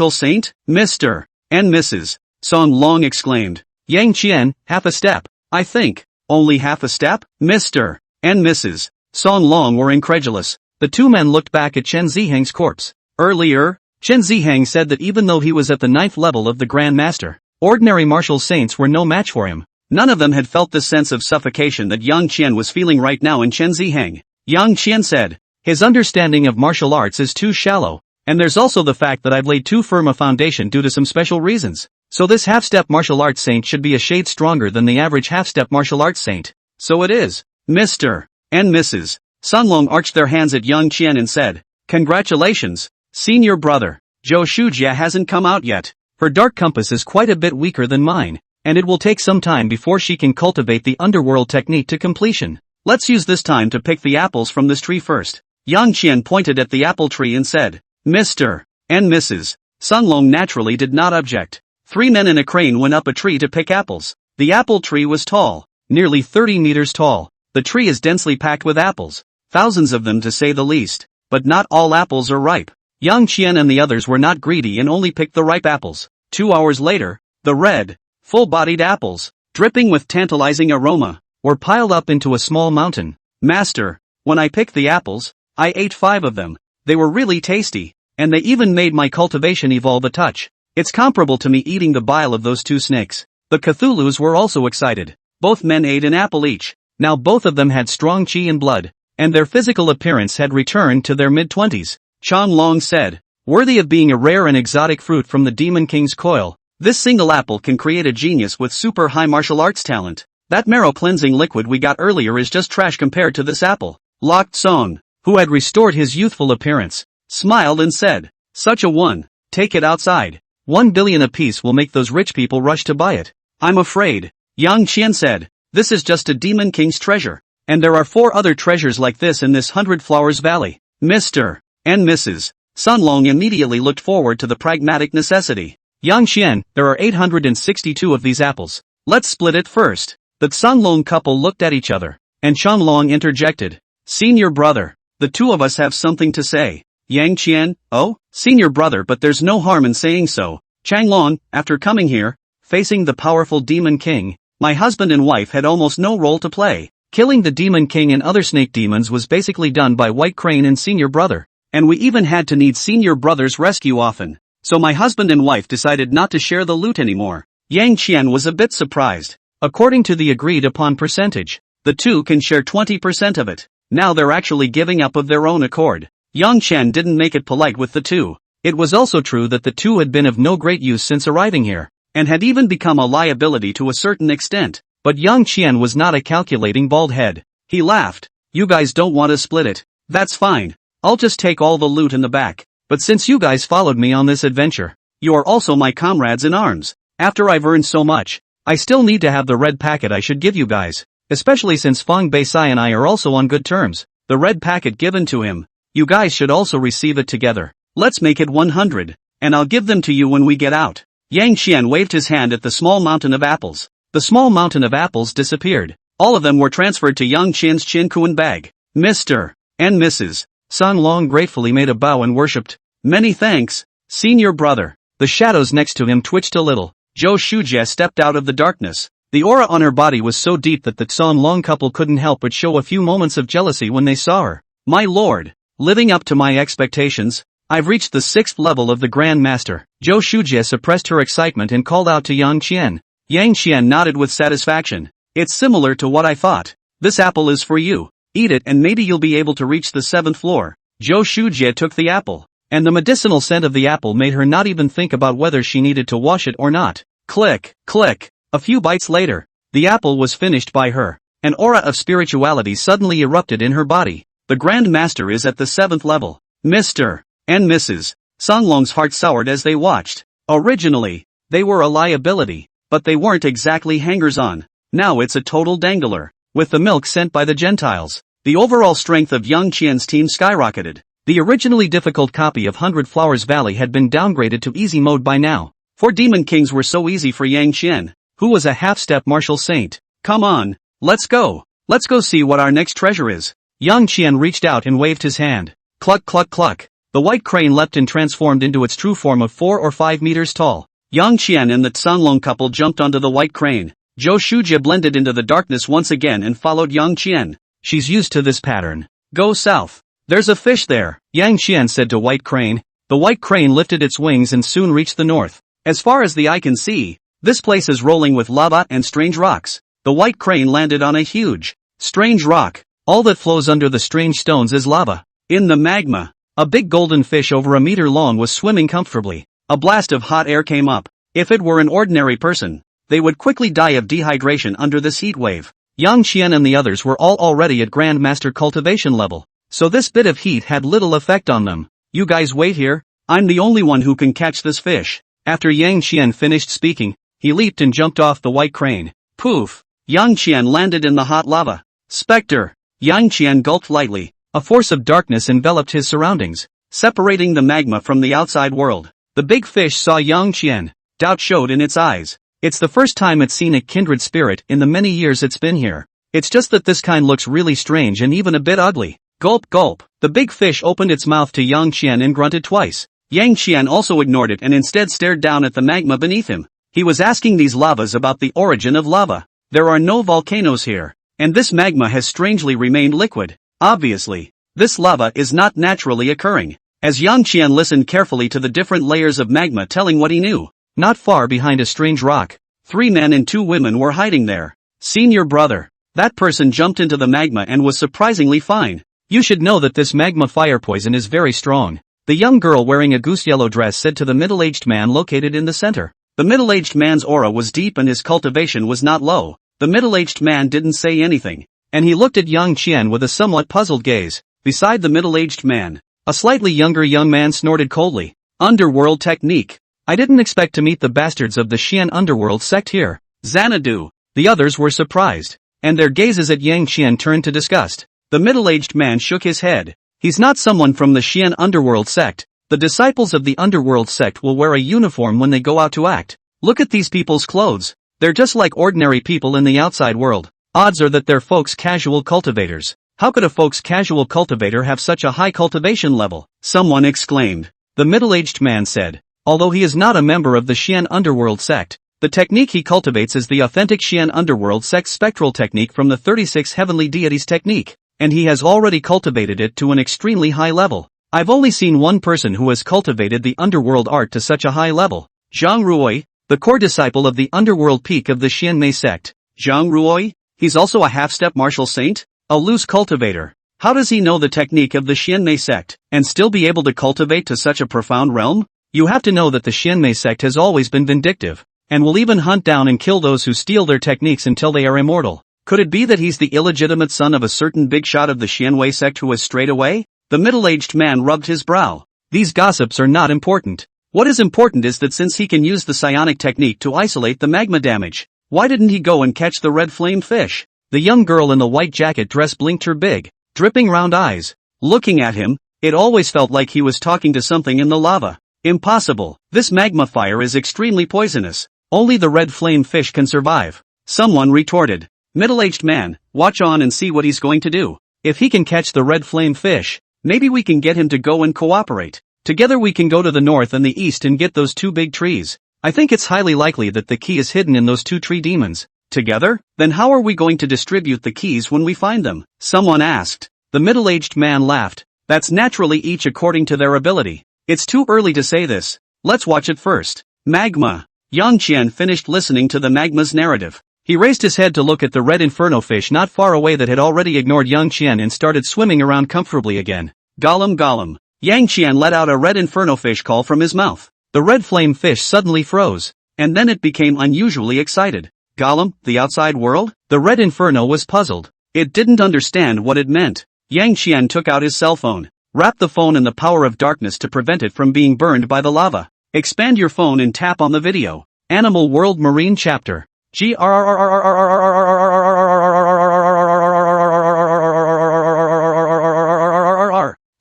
saint? Mr. and Mrs. Sanglong exclaimed. Yang Qian, half a step. I think, only half a step? Mr. and Mrs. Sanglong were incredulous. The two men looked back at Chen Zihang's corpse. Earlier, Chen Zihang said that even though he was at the 9th level of the Grand Master, ordinary martial saints were no match for him. None of them had felt the sense of suffocation that Yang Qian was feeling right now in Chen Zihang. Yang Qian said, his understanding of martial arts is too shallow, and there's also the fact that I've laid too firm a foundation due to some special reasons. So this half-step martial arts saint should be a shade stronger than the average half-step martial arts saint. So it is. Mr. and Mrs. Sanglong arched their hands at Yang Qian and said, congratulations, senior brother. Zhou Shujie hasn't come out yet. Her dark compass is quite a bit weaker than mine, and it will take some time before she can cultivate the underworld technique to completion. Let's use this time to pick the apples from this tree first. Yang Qian pointed at the apple tree and said, Mr. and Mrs. Sanglong naturally did not object. 3 men and a crane went up a tree to pick apples. The apple tree was tall, nearly 30 meters tall. The tree is densely packed with apples, thousands of them to say the least, but not all apples are ripe. Yang Qian and the others were not greedy and only picked the ripe apples. 2 hours later, the red, full-bodied apples, dripping with tantalizing aroma, were piled up into a small mountain. Master, when I picked the apples, I ate 5 of them. They were really tasty, and they even made my cultivation evolve a touch. It's comparable to me eating the bile of those 2 snakes. The Cthulhus were also excited. Both men ate an apple each. Now both of them had strong qi and blood, and their physical appearance had returned to their mid-20s. Chan Long said, worthy of being a rare and exotic fruit from the Demon King's coil, this single apple can create a genius with super high martial arts talent. That marrow cleansing liquid we got earlier is just trash compared to this apple. Locked Song, who had restored his youthful appearance, smiled and said, such a one, take it outside. 1 billion apiece will make those rich people rush to buy it. I'm afraid, Yang Qian said, this is just a Demon King's treasure, and there are 4 other treasures like this in this 100 Flowers Valley. Mr. and Mrs. Sun Long immediately looked forward to the pragmatic necessity. Yang Qian, there are 862 of these apples. Let's split it first. The Sun Long couple looked at each other, and Chan Long interjected. Senior brother, the 2 of us have something to say. Yang Qian, oh, senior brother, but there's no harm in saying so. Chang Long, after coming here, facing the powerful Demon King, my husband and wife had almost no role to play. Killing the Demon King and other snake demons was basically done by White Crane and senior brother, and we even had to need senior brother's rescue often. So my husband and wife decided not to share the loot anymore. Yang Qian was a bit surprised. According to the agreed upon percentage, the 2 can share 20% of it. Now they're actually giving up of their own accord. Yang Qian didn't make it polite with the 2. It was also true that the 2 had been of no great use since arriving here, and had even become a liability to a certain extent. But Yang Qian was not a calculating bald head. He laughed. You guys don't want to split it. That's fine. I'll just take all the loot in the back. But since you guys followed me on this adventure, you are also my comrades in arms. After I've earned so much, I still need to have the red packet I should give you guys. Especially since Feng Beisai and I are also on good terms. The red packet given to him. You guys should also receive it together. Let's make it 100, and I'll give them to you when we get out. Yang Qian waved his hand at the small mountain of apples. The small mountain of apples disappeared. All of them were transferred to Yang Qian's Qinkuan bag. Mr. and Mrs. Sun Long gratefully made a bow and worshipped. Many thanks, senior brother. The shadows next to him twitched a little. Zhou Shujie stepped out of the darkness. The aura on her body was so deep that the Sun Long couple couldn't help but show a few moments of jealousy when they saw her. My lord, living up to my expectations, I've reached the 6th level of the Grand Master. Zhou Shujie suppressed her excitement and called out to Yang Qian. Yang Qian nodded with satisfaction. It's similar to what I thought. This apple is for you. Eat it and maybe you'll be able to reach the 7th floor. Zhou Shujie took the apple, and the medicinal scent of the apple made her not even think about whether she needed to wash it or not. Click, click. A few bites later, the apple was finished by her. An aura of spirituality suddenly erupted in her body. The Grand Master is at the 7th level. Mr. and Mrs. Sun Long's heart soured as they watched. Originally, they were a liability, but they weren't exactly hangers-on. Now it's a total dangler. With the milk sent by the Gentiles, the overall strength of Yang Qian's team skyrocketed. The originally difficult copy of 100 Flowers Valley had been downgraded to easy mode by now. 4 Demon Kings were so easy for Yang Qian, who was a half-step martial saint. Come on, let's go. Let's go see what our next treasure is. Yang Qian reached out and waved his hand. Cluck cluck cluck. The white crane leapt and transformed into its true form of 4 or 5 meters tall. Yang Qian and the Tsanlong couple jumped onto the white crane. Zhou Shujie blended into the darkness once again and followed Yang Qian. She's used to this pattern. Go south. There's a fish there, Yang Qian said to White Crane. The white crane lifted its wings and soon reached the north. As far as the eye can see, this place is rolling with lava and strange rocks. The white crane landed on a huge, strange rock. All that flows under the strange stones is lava. In the magma, a big golden fish over a meter long was swimming comfortably. A blast of hot air came up. If it were an ordinary person, they would quickly die of dehydration under this heat wave. Yang Qian and the others were all already at Grand Master cultivation level, so this bit of heat had little effect on them. You guys wait here, I'm the only one who can catch this fish. After Yang Qian finished speaking, he leaped and jumped off the white crane. Poof! Yang Qian landed in the hot lava. Spectre! Yang Qian gulped lightly. A force of darkness enveloped his surroundings, separating the magma from the outside world. The big fish saw Yang Qian. Doubt showed in its eyes. It's the first time it's seen a kindred spirit in the many years it's been here. It's just that this kind looks really strange and even a bit ugly. Gulp gulp. The big fish opened its mouth to Yang Qian and grunted twice. Yang Qian also ignored it and instead stared down at the magma beneath him. He was asking these lavas about the origin of lava. There are no volcanoes here, and this magma has strangely remained liquid. Obviously, this lava is not naturally occurring. As Yang Qian listened carefully to the different layers of magma telling what he knew, not far behind a strange rock, 3 men and 2 women were hiding there. Senior brother. That person jumped into the magma and was surprisingly fine. You should know that this magma fire poison is very strong. The young girl wearing a goose yellow dress said to the middle-aged man located in the center. The middle-aged man's aura was deep and his cultivation was not low. The middle-aged man didn't say anything, and he looked at Yang Qian with a somewhat puzzled gaze. Beside the middle-aged man, a slightly younger young man snorted coldly. Underworld technique. I didn't expect to meet the bastards of the Xian underworld sect here. Xanadu. The others were surprised, and their gazes at Yang Qian turned to disgust. The middle-aged man shook his head. He's not someone from the Xian underworld sect. The disciples of the underworld sect will wear a uniform when they go out to act. Look at these people's clothes. They're just like ordinary people in the outside world. Odds are that they're folks casual cultivators. How could a folks casual cultivator have such a high cultivation level? Someone exclaimed. The middle-aged man said. Although he is not a member of the Xian underworld sect, the technique he cultivates is the authentic Xian underworld sect spectral technique from the 36 heavenly deities technique, and he has already cultivated it to an extremely high level. I've only seen one person who has cultivated the underworld art to such a high level. Zhang Ruoi, the core disciple of the underworld peak of the Xianmei sect. Zhang Ruoi? He's also a half-step martial saint? A loose cultivator. How does he know the technique of the Xianmei sect, and still be able to cultivate to such a profound realm? You have to know that the Xianmei sect has always been vindictive, and will even hunt down and kill those who steal their techniques until they are immortal. Could it be that he's the illegitimate son of a certain big shot of the Xianwei sect who has strayed away? The middle-aged man rubbed his brow. These gossips are not important. What is important is that since he can use the psionic technique to isolate the magma damage, why didn't he go and catch the red flame fish? The young girl in the white jacket dress blinked her big, dripping round eyes. Looking at him, it always felt like he was talking to something in the lava. Impossible. This magma fire is extremely poisonous. Only the red flame fish can survive. Someone retorted. Middle-aged man, watch on and see what he's going to do. If he can catch the red flame fish, maybe we can get him to go and cooperate. Together we can go to the north and the east and get those 2 big trees. I think it's highly likely that the key is hidden in those 2 tree demons. Together? Then how are we going to distribute the keys when we find them? Someone asked. The middle-aged man laughed. That's naturally each according to their ability. It's too early to say this. Let's watch it first. Magma. Yang Qian finished listening to the magma's narrative. He raised his head to look at the red inferno fish not far away that had already ignored Yang Qian and started swimming around comfortably again. Gollum gollum. Yang Qian let out a red inferno fish call from his mouth. The red flame fish suddenly froze, and then it became unusually excited. Gollum, the outside world? The red inferno was puzzled. It didn't understand what it meant. Yang Qian took out his cell phone. Wrap the phone in the power of darkness to prevent it from being burned by the lava. Expand your phone and tap on the video. Animal World Marine Chapter.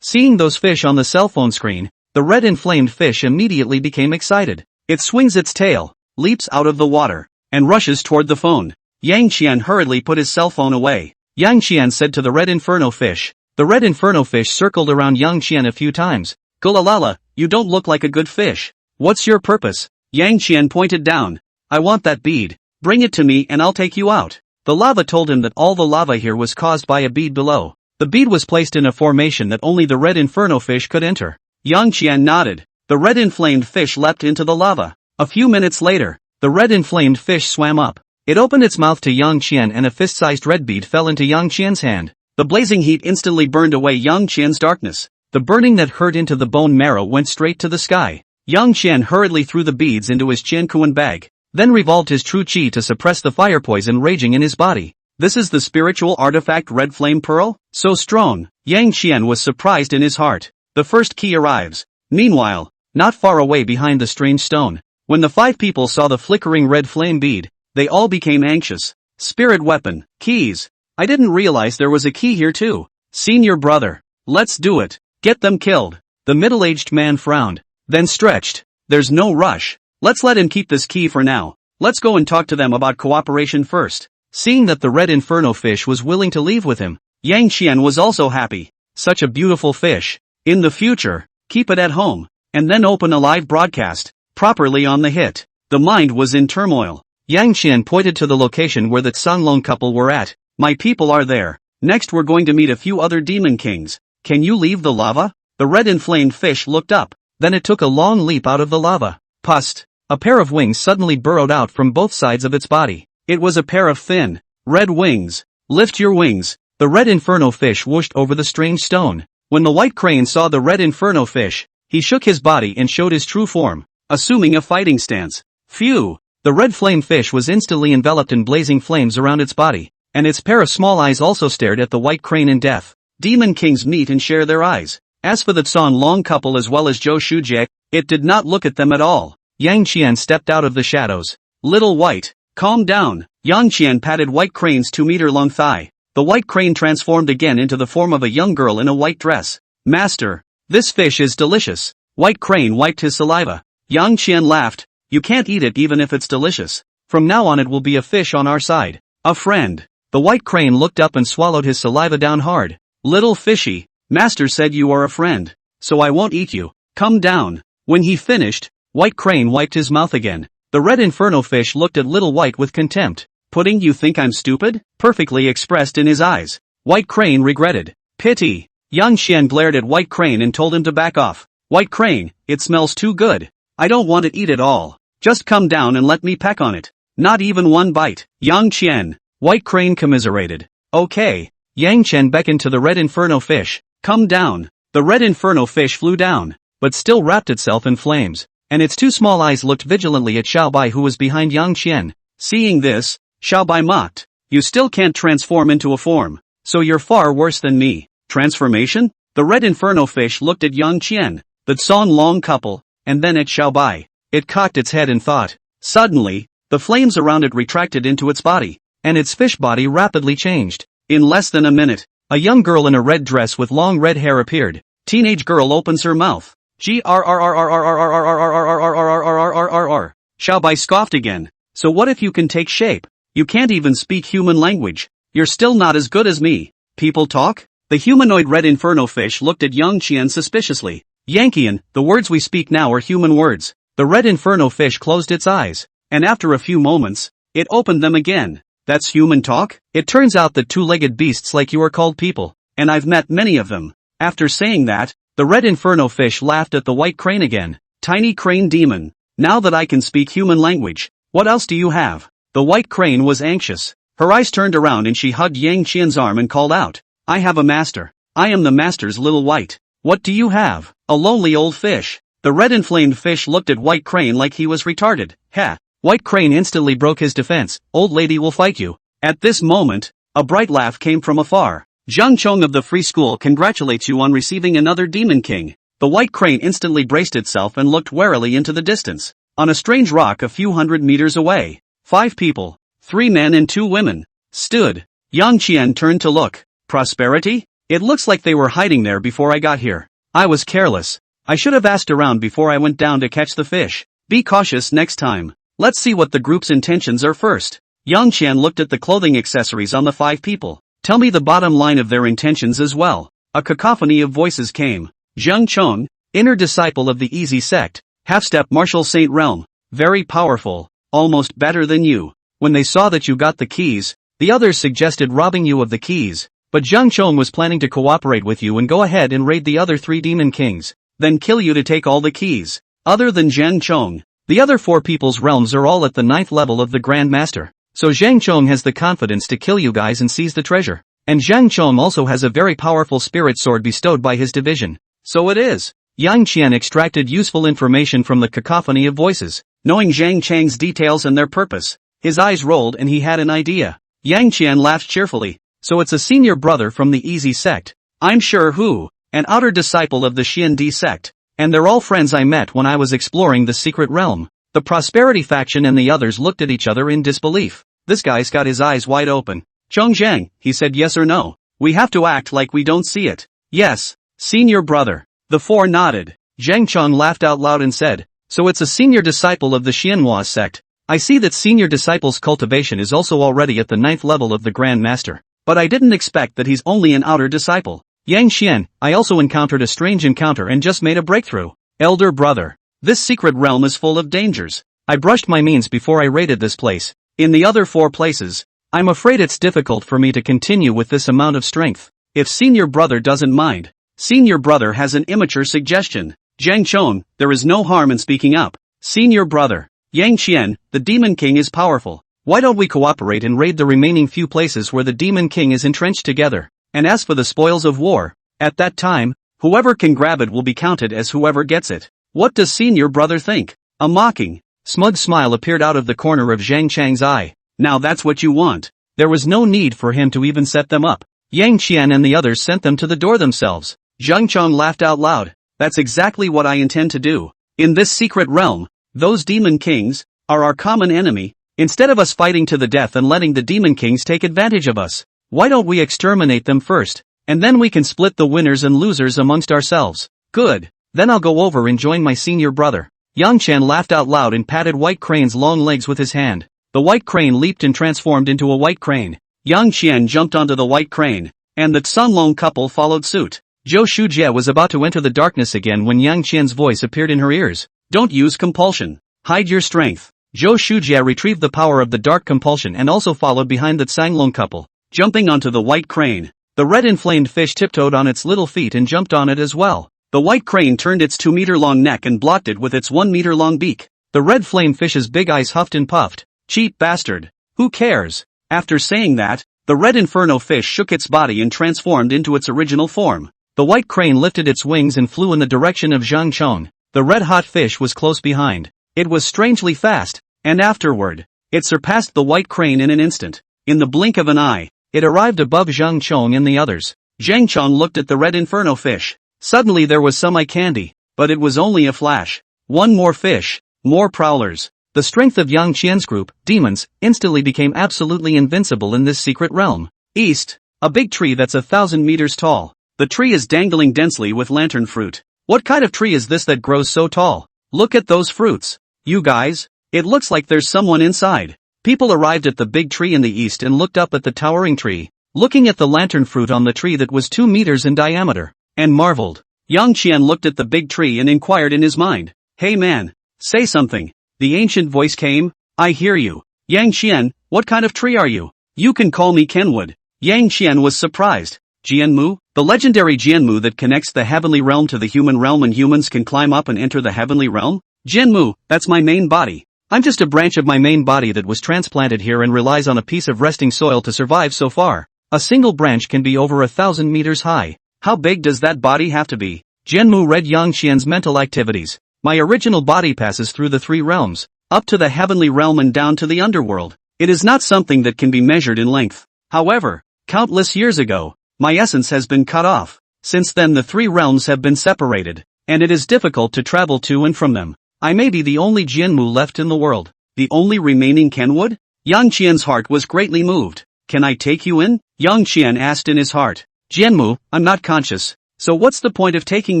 Seeing those fish on the cell phone screen, the red inflamed fish immediately became excited. It swings its tail, leaps out of the water, and rushes toward the phone. Yang Qian hurriedly put his cell phone away. Yang Qian said to the red inferno fish. The red inferno fish circled around Yang Qian a few times. Gulalala, you don't look like a good fish. What's your purpose? Yang Qian pointed down. I want that bead. Bring it to me and I'll take you out. The lava told him that all the lava here was caused by a bead below. The bead was placed in a formation that only the red inferno fish could enter. Yang Qian nodded. The red inflamed fish leapt into the lava. A few minutes later, the red inflamed fish swam up. It opened its mouth to Yang Qian and a fist-sized red bead fell into Yang Qian's hand. The blazing heat instantly burned away Yang Qian's darkness. The burning that hurt into the bone marrow went straight to the sky. Yang Qian hurriedly threw the beads into his Qiankuan bag, then revolved his true qi to suppress the fire poison raging in his body. This is the spiritual artifact Red Flame Pearl? So strong. Yang Qian was surprised in his heart. The first key arrives. Meanwhile, not far away behind the strange stone, when the 5 people saw the flickering red flame bead, they all became anxious. Spirit weapon, keys. I didn't realize there was a key here too. Senior brother. Let's do it. Get them killed. The middle-aged man frowned, then stretched. There's no rush. Let's let him keep this key for now. Let's go and talk to them about cooperation first. Seeing that the red inferno fish was willing to leave with him, Yang Qian was also happy. Such a beautiful fish. In the future, keep it at home, and then open a live broadcast, properly on the hit. The mind was in turmoil. Yang Qian pointed to the location where the Canlong couple were at. My people are there. Next we're going to meet a few other demon kings. Can you leave the lava? The red inflamed fish looked up. Then it took a long leap out of the lava. Pust. A pair of wings suddenly burrowed out from both sides of its body. It was a pair of thin, red wings. Lift your wings. The red inferno fish whooshed over the strange stone. When the white crane saw the red inferno fish, he shook his body and showed his true form, assuming a fighting stance. Phew! The red flame fish was instantly enveloped in blazing flames around its body, and its pair of small eyes also stared at the white crane in death. Demon kings meet and share their eyes. As for the Canlong couple as well as Zhou Shujie, it did not look at them at all. Yang Qian stepped out of the shadows. Little white, calm down. Yang Qian patted white crane's 2-meter-long thigh. The white crane transformed again into the form of a young girl in a white dress. Master, this fish is delicious. White crane wiped his saliva. Yang Qian laughed. You can't eat it even if it's delicious. From now on it will be a fish on our side. A friend. The white crane looked up and swallowed his saliva down hard. Little fishy, master said you are a friend. So I won't eat you. Come down. When he finished, white crane wiped his mouth again. The red inferno fish looked at little white with contempt. Pudding, you think I'm stupid? Perfectly expressed in his eyes. White crane regretted. Pity. Yang Qian glared at white crane and told him to back off. White crane, it smells too good. I don't want to eat it all. Just come down and let me peck on it. Not even one bite. Yang Qian. White crane commiserated. Okay. Yang Qian beckoned to the red inferno fish. Come down. The red inferno fish flew down, but still wrapped itself in flames, and its two small eyes looked vigilantly at Xiaobai who was behind Yang Qian. Seeing this, Xiaobai mocked. You still can't transform into a form, so you're far worse than me. Transformation? The red inferno fish looked at Yang Qian, the Canlong couple, and then at Xiaobai. It cocked its head in thought. Suddenly, the flames around it retracted into its body, and its fish body rapidly changed. In less than a minute, a young girl in a red dress with long red hair appeared. Teenage girl opens her mouth. Xiaobai scoffed again. So what if you can take shape? You can't even speak human language. You're still not as good as me. People talk? The humanoid red inferno fish looked at Yang Qian suspiciously. Yankian, the words we speak now are human words. The red inferno fish closed its eyes, and after a few moments, it opened them again. That's human talk? It turns out that two-legged beasts like you are called people, and I've met many of them. After saying that, the red inferno fish laughed at the white crane again. Tiny crane demon. Now that I can speak human language, what else do you have? The white crane was anxious. Her eyes turned around and she hugged Yang Qian's arm and called out. I have a master. I am the master's little white. What do you have? A lonely old fish. The red inflamed fish looked at white crane like he was retarded. Heh. White crane instantly broke his defense. Old lady will fight you. At this moment, a bright laugh came from afar. Zhang Chong of the free school congratulates you on receiving another demon king. The white crane instantly braced itself and looked warily into the distance. On a strange rock a few hundred meters away, 5 people, 3 men and 2 women, stood. Yang Qian turned to look. Prosperity? It looks like they were hiding there before I got here. I was careless. I should have asked around before I went down to catch the fish. Be cautious next time. Let's see what the group's intentions are first. Yang Qian looked at the clothing accessories on the 5 people. Tell me the bottom line of their intentions as well. A cacophony of voices came. Zhang Chong, inner disciple of the Easy Sect, half-step martial saint realm, very powerful, almost better than you. When they saw that you got the keys, the others suggested robbing you of the keys, but Zhang Chong was planning to cooperate with you and go ahead and raid the other 3 demon kings, then kill you to take all the keys. Other than Zhang Chong, the other 4 people's realms are all at the 9th level of the Grand Master, so Zhang Chong has the confidence to kill you guys and seize the treasure. And Zhang Chong also has a very powerful spirit sword bestowed by his division. So it is. Yang Qian extracted useful information from the cacophony of voices. Knowing Zhang Chang's details and their purpose, his eyes rolled and he had an idea. Yang Qian laughed cheerfully. So it's a senior brother from the Easy Sect. I'm sure who, an outer disciple of the Xiandi sect. And they're all friends I met when I was exploring the secret realm. The Prosperity faction and the others looked at each other in disbelief. This guy's got his eyes wide open. Zhang, he said yes or no. We have to act like we don't see it. Yes, senior brother. The 4 nodded. Zhang Chong laughed out loud and said, so it's a senior disciple of the Xianhua sect. I see that senior disciple's cultivation is also already at the 9th level of the Grand Master. But I didn't expect that he's only an outer disciple. Yang Xian, I also encountered a strange encounter and just made a breakthrough. Elder brother. This secret realm is full of dangers. I brushed my means before I raided this place. In the other 4 places, I'm afraid it's difficult for me to continue with this amount of strength. If senior brother doesn't mind. Senior brother has an immature suggestion. Zhang Chong, there is no harm in speaking up. Senior brother. Yang Xian, the Demon King is powerful. Why don't we cooperate and raid the remaining few places where the Demon King is entrenched together? And as for the spoils of war, at that time, whoever can grab it will be counted as whoever gets it. What does senior brother think? A mocking, smug smile appeared out of the corner of Zhang Chang's eye. Now that's what you want. There was no need for him to even set them up. Yang Qian and the others sent them to the door themselves. Zhang Chong laughed out loud. That's exactly what I intend to do. In this secret realm, those Demon Kings are our common enemy. Instead of us fighting to the death and letting the Demon Kings take advantage of us, why don't we exterminate them first, and then we can split the winners and losers amongst ourselves. Good. Then I'll go over and join my senior brother. Yang Chen laughed out loud and patted White Crane's long legs with his hand. The White Crane leaped and transformed into a White Crane. Yang Qian jumped onto the White Crane, and the Xunlong couple followed suit. Zhou Shujie was about to enter the darkness again when Yang Qian's voice appeared in her ears. Don't use compulsion. Hide your strength. Zhou Shujie retrieved the power of the dark compulsion and also followed behind the Xunlong couple. Jumping onto the White Crane, the red inflamed fish tiptoed on its little feet and jumped on it as well. The White Crane turned its 2-meter-long neck and blocked it with its 1-meter-long beak. The red flame fish's big eyes huffed and puffed. Cheap bastard. Who cares? After saying that, the red inferno fish shook its body and transformed into its original form. The White Crane lifted its wings and flew in the direction of Zhang Chong. The red-hot fish was close behind. It was strangely fast, and afterward, it surpassed the White Crane in an instant. In the blink of an eye, it arrived above Zhang Chong and the others. Zhang Chong looked at the red inferno fish. Suddenly there was some eye candy, but it was only a flash. One more fish, more prowlers. The strength of Yang Qian's group, demons, instantly became absolutely invincible in this secret realm. East, a big tree that's 1,000 meters tall. The tree is dangling densely with lantern fruit. What kind of tree is this that grows so tall? Look at those fruits. You guys, it looks like there's someone inside. People arrived at the big tree in the east and looked up at the towering tree, looking at the lantern fruit on the tree that was 2 meters in diameter, and marveled. Yang Qian looked at the big tree and inquired in his mind. Hey man, say something. The ancient voice came. I hear you. Yang Qian, what kind of tree are you? You can call me Kenwood. Yang Qian was surprised. Jianmu, the legendary Jianmu that connects the heavenly realm to the human realm and humans can climb up and enter the heavenly realm? Jianmu, that's my main body. I'm just a branch of my main body that was transplanted here and relies on a piece of resting soil to survive so far. A single branch can be over 1,000 meters high. How big does that body have to be? Jianmu read Yang Qian's mental activities. My original body passes through the 3 realms, up to the heavenly realm and down to the underworld. It is not something that can be measured in length. However, countless years ago, my essence has been cut off. Since then the 3 realms have been separated, and it is difficult to travel to and from them. I may be the only Jianmu left in the world. The only remaining Kenwood? Yang Qian's heart was greatly moved. Can I take you in? Yang Qian asked in his heart. Jianmu, I'm not conscious. So what's the point of taking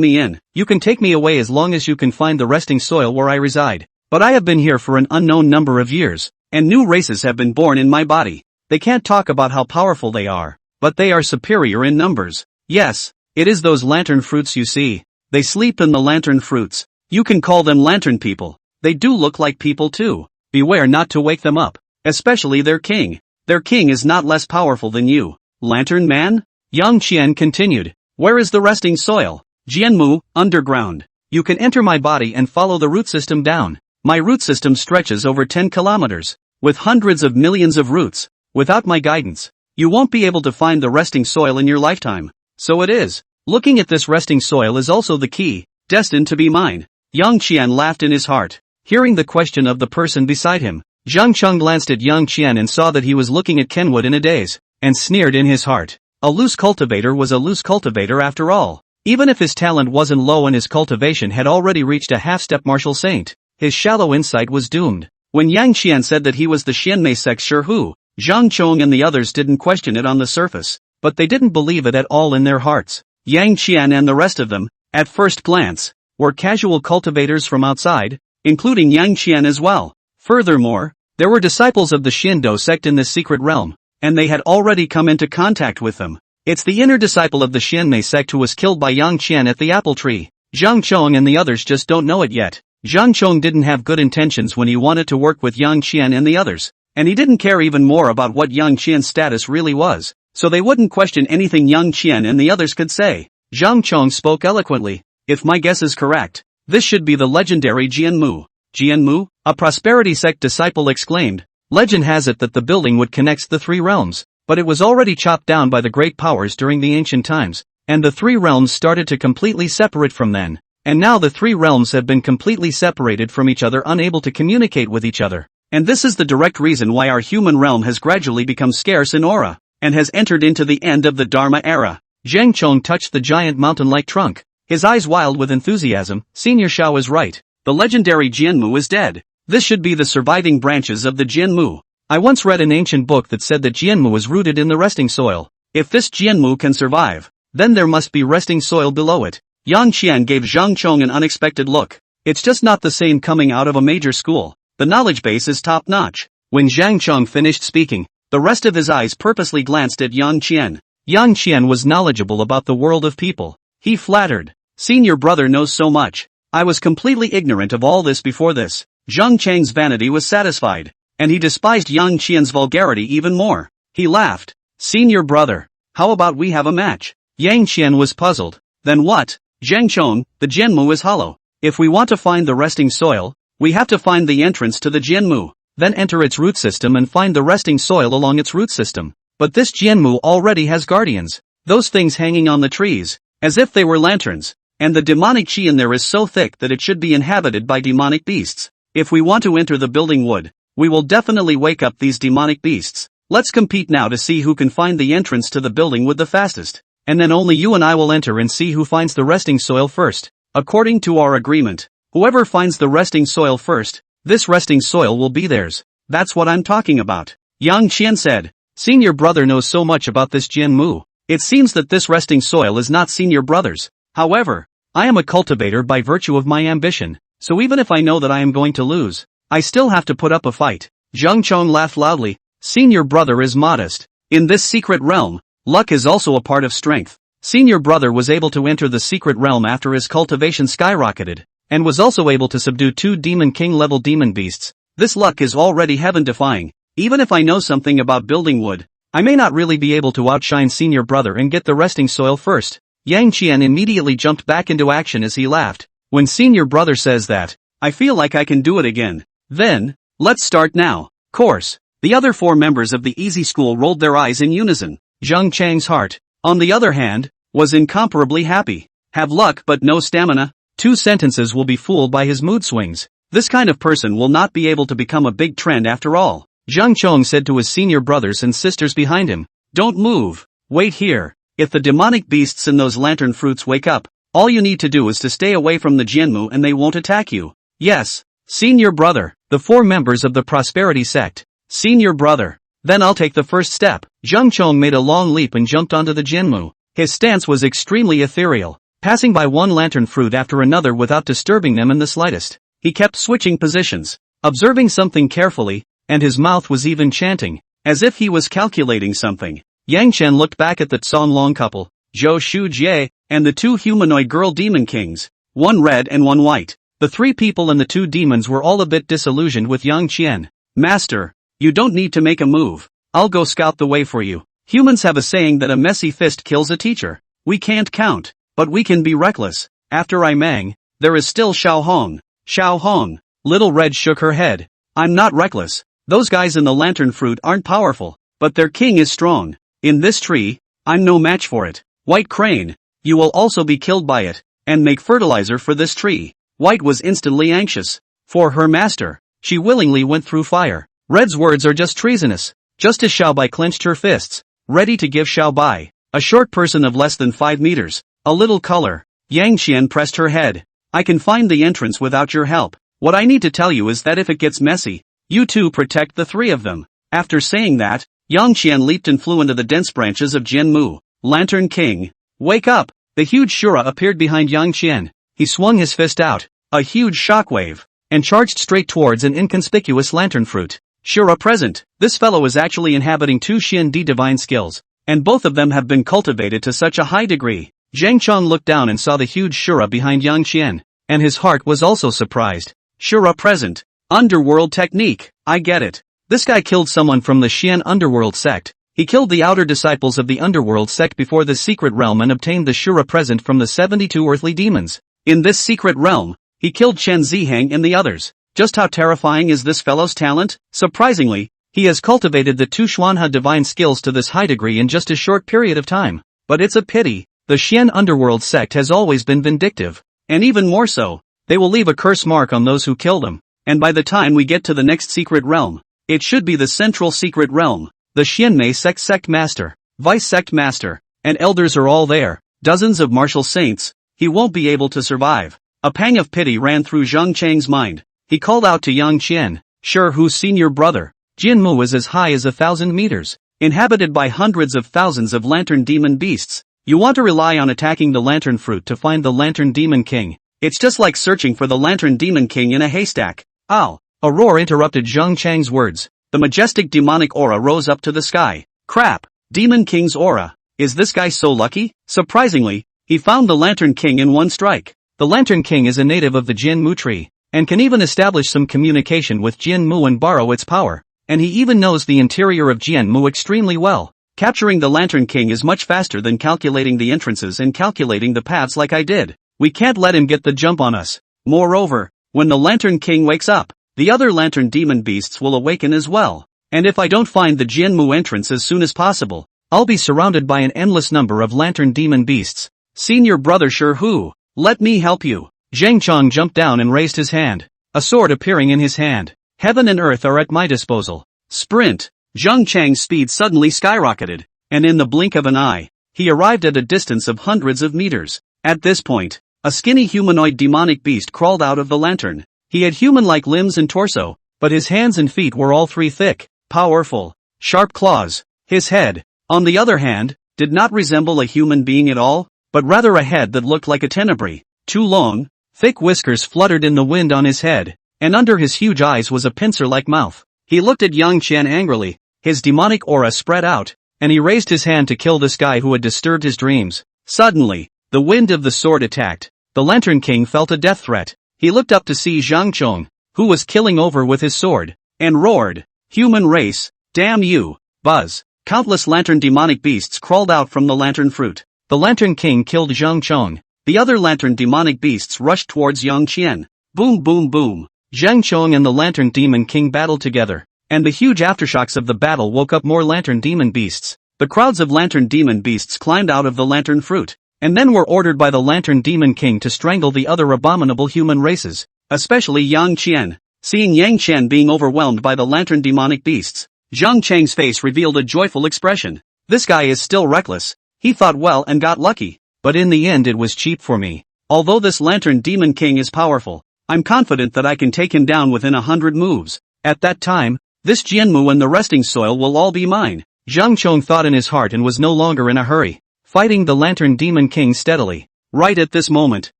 me in? You can take me away as long as you can find the resting soil where I reside. But I have been here for an unknown number of years, and new races have been born in my body. They can't talk about how powerful they are, but they are superior in numbers. Yes, it is those lantern fruits you see. They sleep in the lantern fruits. You can call them lantern people. They do look like people too. Beware not to wake them up, especially their king. Their king is not less powerful than you. Lantern man? Yang Qian continued. Where is the resting soil? Jianmu, underground. You can enter my body and follow the root system down. My root system stretches over 10 kilometers, with hundreds of millions of roots. Without my guidance, you won't be able to find the resting soil in your lifetime. So it is. Looking at this resting soil is also the key, destined to be mine. Yang Qian laughed in his heart, hearing the question of the person beside him. Zhang Cheng glanced at Yang Qian and saw that he was looking at Kenwood in a daze, and sneered in his heart. A loose cultivator was a loose cultivator after all. Even if his talent wasn't low and his cultivation had already reached a half-step martial saint, his shallow insight was doomed. When Yang Qian said that he was the Xianmei sect's Sure Hu, Zhang Chong and the others didn't question it on the surface, but they didn't believe it at all in their hearts. Yang Qian and the rest of them, at first glance, were casual cultivators from outside, including Yang Qian as well. Furthermore, there were disciples of the Shindo sect in this secret realm, and they had already come into contact with them. It's the inner disciple of the Shinmei sect who was killed by Yang Qian at the apple tree. Zhang Chong and the others just don't know it yet. Zhang Chong didn't have good intentions when he wanted to work with Yang Qian and the others, and he didn't care even more about what Yang Qian's status really was, so they wouldn't question anything Yang Qian and the others could say. Zhang Chong spoke eloquently. If my guess is correct, this should be the legendary Jianmu. Jianmu? A prosperity sect disciple exclaimed. Legend has it that the building would connect the three realms, but it was already chopped down by the great powers during the ancient times, and the three realms started to completely separate from then. And now the three realms have been completely separated from each other, unable to communicate with each other. And this is the direct reason why our human realm has gradually become scarce in aura, and has entered into the end of the Dharma era. Zhang Chong touched the giant mountain-like trunk, his eyes wild with enthusiasm. Senior Shao is right. The legendary Jianmu is dead. This should be the surviving branches of the Jianmu. I once read an ancient book that said that Jianmu was rooted in the resting soil. If this Jianmu can survive, then there must be resting soil below it. Yang Qian gave Zhang Chong an unexpected look. It's just not the same coming out of a major school. The knowledge base is top-notch. When Zhang Chong finished speaking, the rest of his eyes purposely glanced at Yang Qian. Yang Qian was knowledgeable about the world of people. He flattered. Senior brother knows so much. I was completely ignorant of all this before this. Zhang Chang's vanity was satisfied, and he despised Yang Qian's vulgarity even more. He laughed. Senior brother, how about we have a match? Yang Qian was puzzled. Then what? Zhang Chong, the Jianmu is hollow. If we want to find the resting soil, we have to find the entrance to the Jianmu, then enter its root system and find the resting soil along its root system. But this Jianmu already has guardians. Those things hanging on the trees, as if they were lanterns. And the demonic chi in there is so thick that it should be inhabited by demonic beasts. If we want to enter the building wood, we will definitely wake up these demonic beasts. Let's compete now to see who can find the entrance to the building wood the fastest. And then only you and I will enter and see who finds the resting soil first. According to our agreement, whoever finds the resting soil first, this resting soil will be theirs. That's what I'm talking about. Yang Qian said. Senior brother knows so much about this Jianmu. It seems that this resting soil is not senior brother's. However, I am a cultivator by virtue of my ambition, so even if I know that I am going to lose, I still have to put up a fight. Zhang Chong laughed loudly. Senior brother is modest. In this secret realm, luck is also a part of strength. Senior brother was able to enter the secret realm after his cultivation skyrocketed, and was also able to subdue 2 Demon King level demon beasts. This luck is already heaven-defying. Even if I know something about building wood, I may not really be able to outshine senior brother and get the resting soil first. Yang Qian immediately jumped back into action as he laughed. When senior brother says that, I feel like I can do it again. Then, let's start now. Course. The other 4 members of the easy school rolled their eyes in unison. Zhang Chang's heart, on the other hand, was incomparably happy. Have luck but no stamina. 2 sentences will be fooled by his mood swings. This kind of person will not be able to become a big trend after all. Zhang Chong said to his senior brothers and sisters behind him. Don't move. Wait here. If the demonic beasts in those lantern fruits wake up, all you need to do is to stay away from the Jianmu and they won't attack you. Yes. Senior brother. The 4 members of the prosperity sect. Senior brother. Then I'll take the first step. Zhang Chong made a long leap and jumped onto the Jianmu. His stance was extremely ethereal, passing by one lantern fruit after another without disturbing them in the slightest. He kept switching positions, observing something carefully, and his mouth was even chanting, as if he was calculating something. Yang Chen looked back at the Songlong couple, Zhou Shu Jie, and the 2 humanoid girl demon kings, one red and one white. The 3 people and the 2 demons were all a bit disillusioned with Yang Qian. Master, you don't need to make a move. I'll go scout the way for you. Humans have a saying that a messy fist kills a teacher. We can't count, but we can be reckless. After I Mang, there is still Xiao Hong. Xiao Hong. Little Red shook her head. I'm not reckless. Those guys in the lantern fruit aren't powerful, but their king is strong. In this tree, I'm no match for it. White Crane, you will also be killed by it, and make fertilizer for this tree. White was instantly anxious. For her master, she willingly went through fire. Red's words are just treasonous. Just as Xiao Bai clenched her fists, ready to give Xiao Bai, a short person of less than 5 meters, a little color. Yang Qian pressed her head. I can find the entrance without your help. What I need to tell you is that if it gets messy, you 2 protect the 3 of them. After saying that, Yang Qian leaped and flew into the dense branches of Jianmu. Lantern King, wake up! The huge Shura appeared behind Yang Qian. He swung his fist out, a huge shockwave, and charged straight towards an inconspicuous lantern fruit. Shura present, this fellow is actually inhabiting two Xian D divine skills, and both of them have been cultivated to such a high degree. Zhang Chong looked down and saw the huge Shura behind Yang Qian, and his heart was also surprised. Shura present. Underworld technique, I get it. This guy killed someone from the Xian underworld sect. He killed the outer disciples of the underworld sect before the secret realm and obtained the Shura present from the 72 earthly demons. In this secret realm, he killed Chen Zihang and the others. Just how terrifying is this fellow's talent? Surprisingly, he has cultivated the two Xuanhe divine skills to this high degree in just a short period of time. But it's a pity. The Xian underworld sect has always been vindictive. And even more so, they will leave a curse mark on those who kill them. And by the time we get to the next secret realm, it should be the central secret realm. The Xianmei sect master, vice sect master, and elders are all there. Dozens of martial saints. He won't be able to survive. A pang of pity ran through Zhang Chang's mind. He called out to Yang Qian, "Sure, who's senior brother? Jianmu is as high as 1,000 meters, inhabited by hundreds of thousands of lantern demon beasts. You want to rely on attacking the lantern fruit to find the lantern demon king. It's just like searching for the lantern demon king in a haystack." Ow! A roar interrupted Zhang Chang's words. The majestic demonic aura rose up to the sky. Crap! Demon King's aura. Is this guy so lucky? Surprisingly, he found the Lantern King in one strike. The Lantern King is a native of the Jianmu tree, and can even establish some communication with Jianmu and borrow its power. And he even knows the interior of Jianmu extremely well. Capturing the Lantern King is much faster than calculating the entrances and calculating the paths like I did. We can't let him get the jump on us. Moreover, when the Lantern King wakes up, the other lantern demon beasts will awaken as well. And if I don't find the Jianmu entrance as soon as possible, I'll be surrounded by an endless number of lantern demon beasts. Senior brother sure who? Let me help you. Zhang Chong jumped down and raised his hand. A sword appearing in his hand. Heaven and earth are at my disposal. Sprint. Zhang Chang's speed suddenly skyrocketed, and in the blink of an eye, he arrived at a distance of hundreds of meters. At this point, a skinny humanoid demonic beast crawled out of the lantern. He had human-like limbs and torso, but his hands and feet were all three thick, powerful, sharp claws. His head, on the other hand, did not resemble a human being at all, but rather a head that looked like a tenebrae. Two long, thick whiskers fluttered in the wind on his head, and under his huge eyes was a pincer-like mouth. He looked at Yang Qian angrily, his demonic aura spread out, and he raised his hand to kill this guy who had disturbed his dreams. Suddenly, the wind of the sword attacked. The Lantern King felt a death threat. He looked up to see Zhang Chong, who was killing over with his sword, and roared, "Human race, damn you!" Buzz. Countless lantern demonic beasts crawled out from the lantern fruit. The Lantern King killed Zhang Chong. The other lantern demonic beasts rushed towards Yang Qian. Boom boom boom. Zhang Chong and the Lantern Demon King battled together, and the huge aftershocks of the battle woke up more lantern demon beasts. The crowds of lantern demon beasts climbed out of the lantern fruit, and then were ordered by the Lantern Demon King to strangle the other abominable human races, especially Yang Qian. Seeing Yang Qian being overwhelmed by the lantern demonic beasts, Zhang Chang's face revealed a joyful expression. This guy is still reckless. He thought well and got lucky, but in the end it was cheap for me. Although this Lantern Demon King is powerful, I'm confident that I can take him down within 100 moves. At that time, this Jianmu and the resting soil will all be mine. Zhang Chong thought in his heart and was no longer in a hurry, fighting the Lantern Demon King steadily. Right at this moment,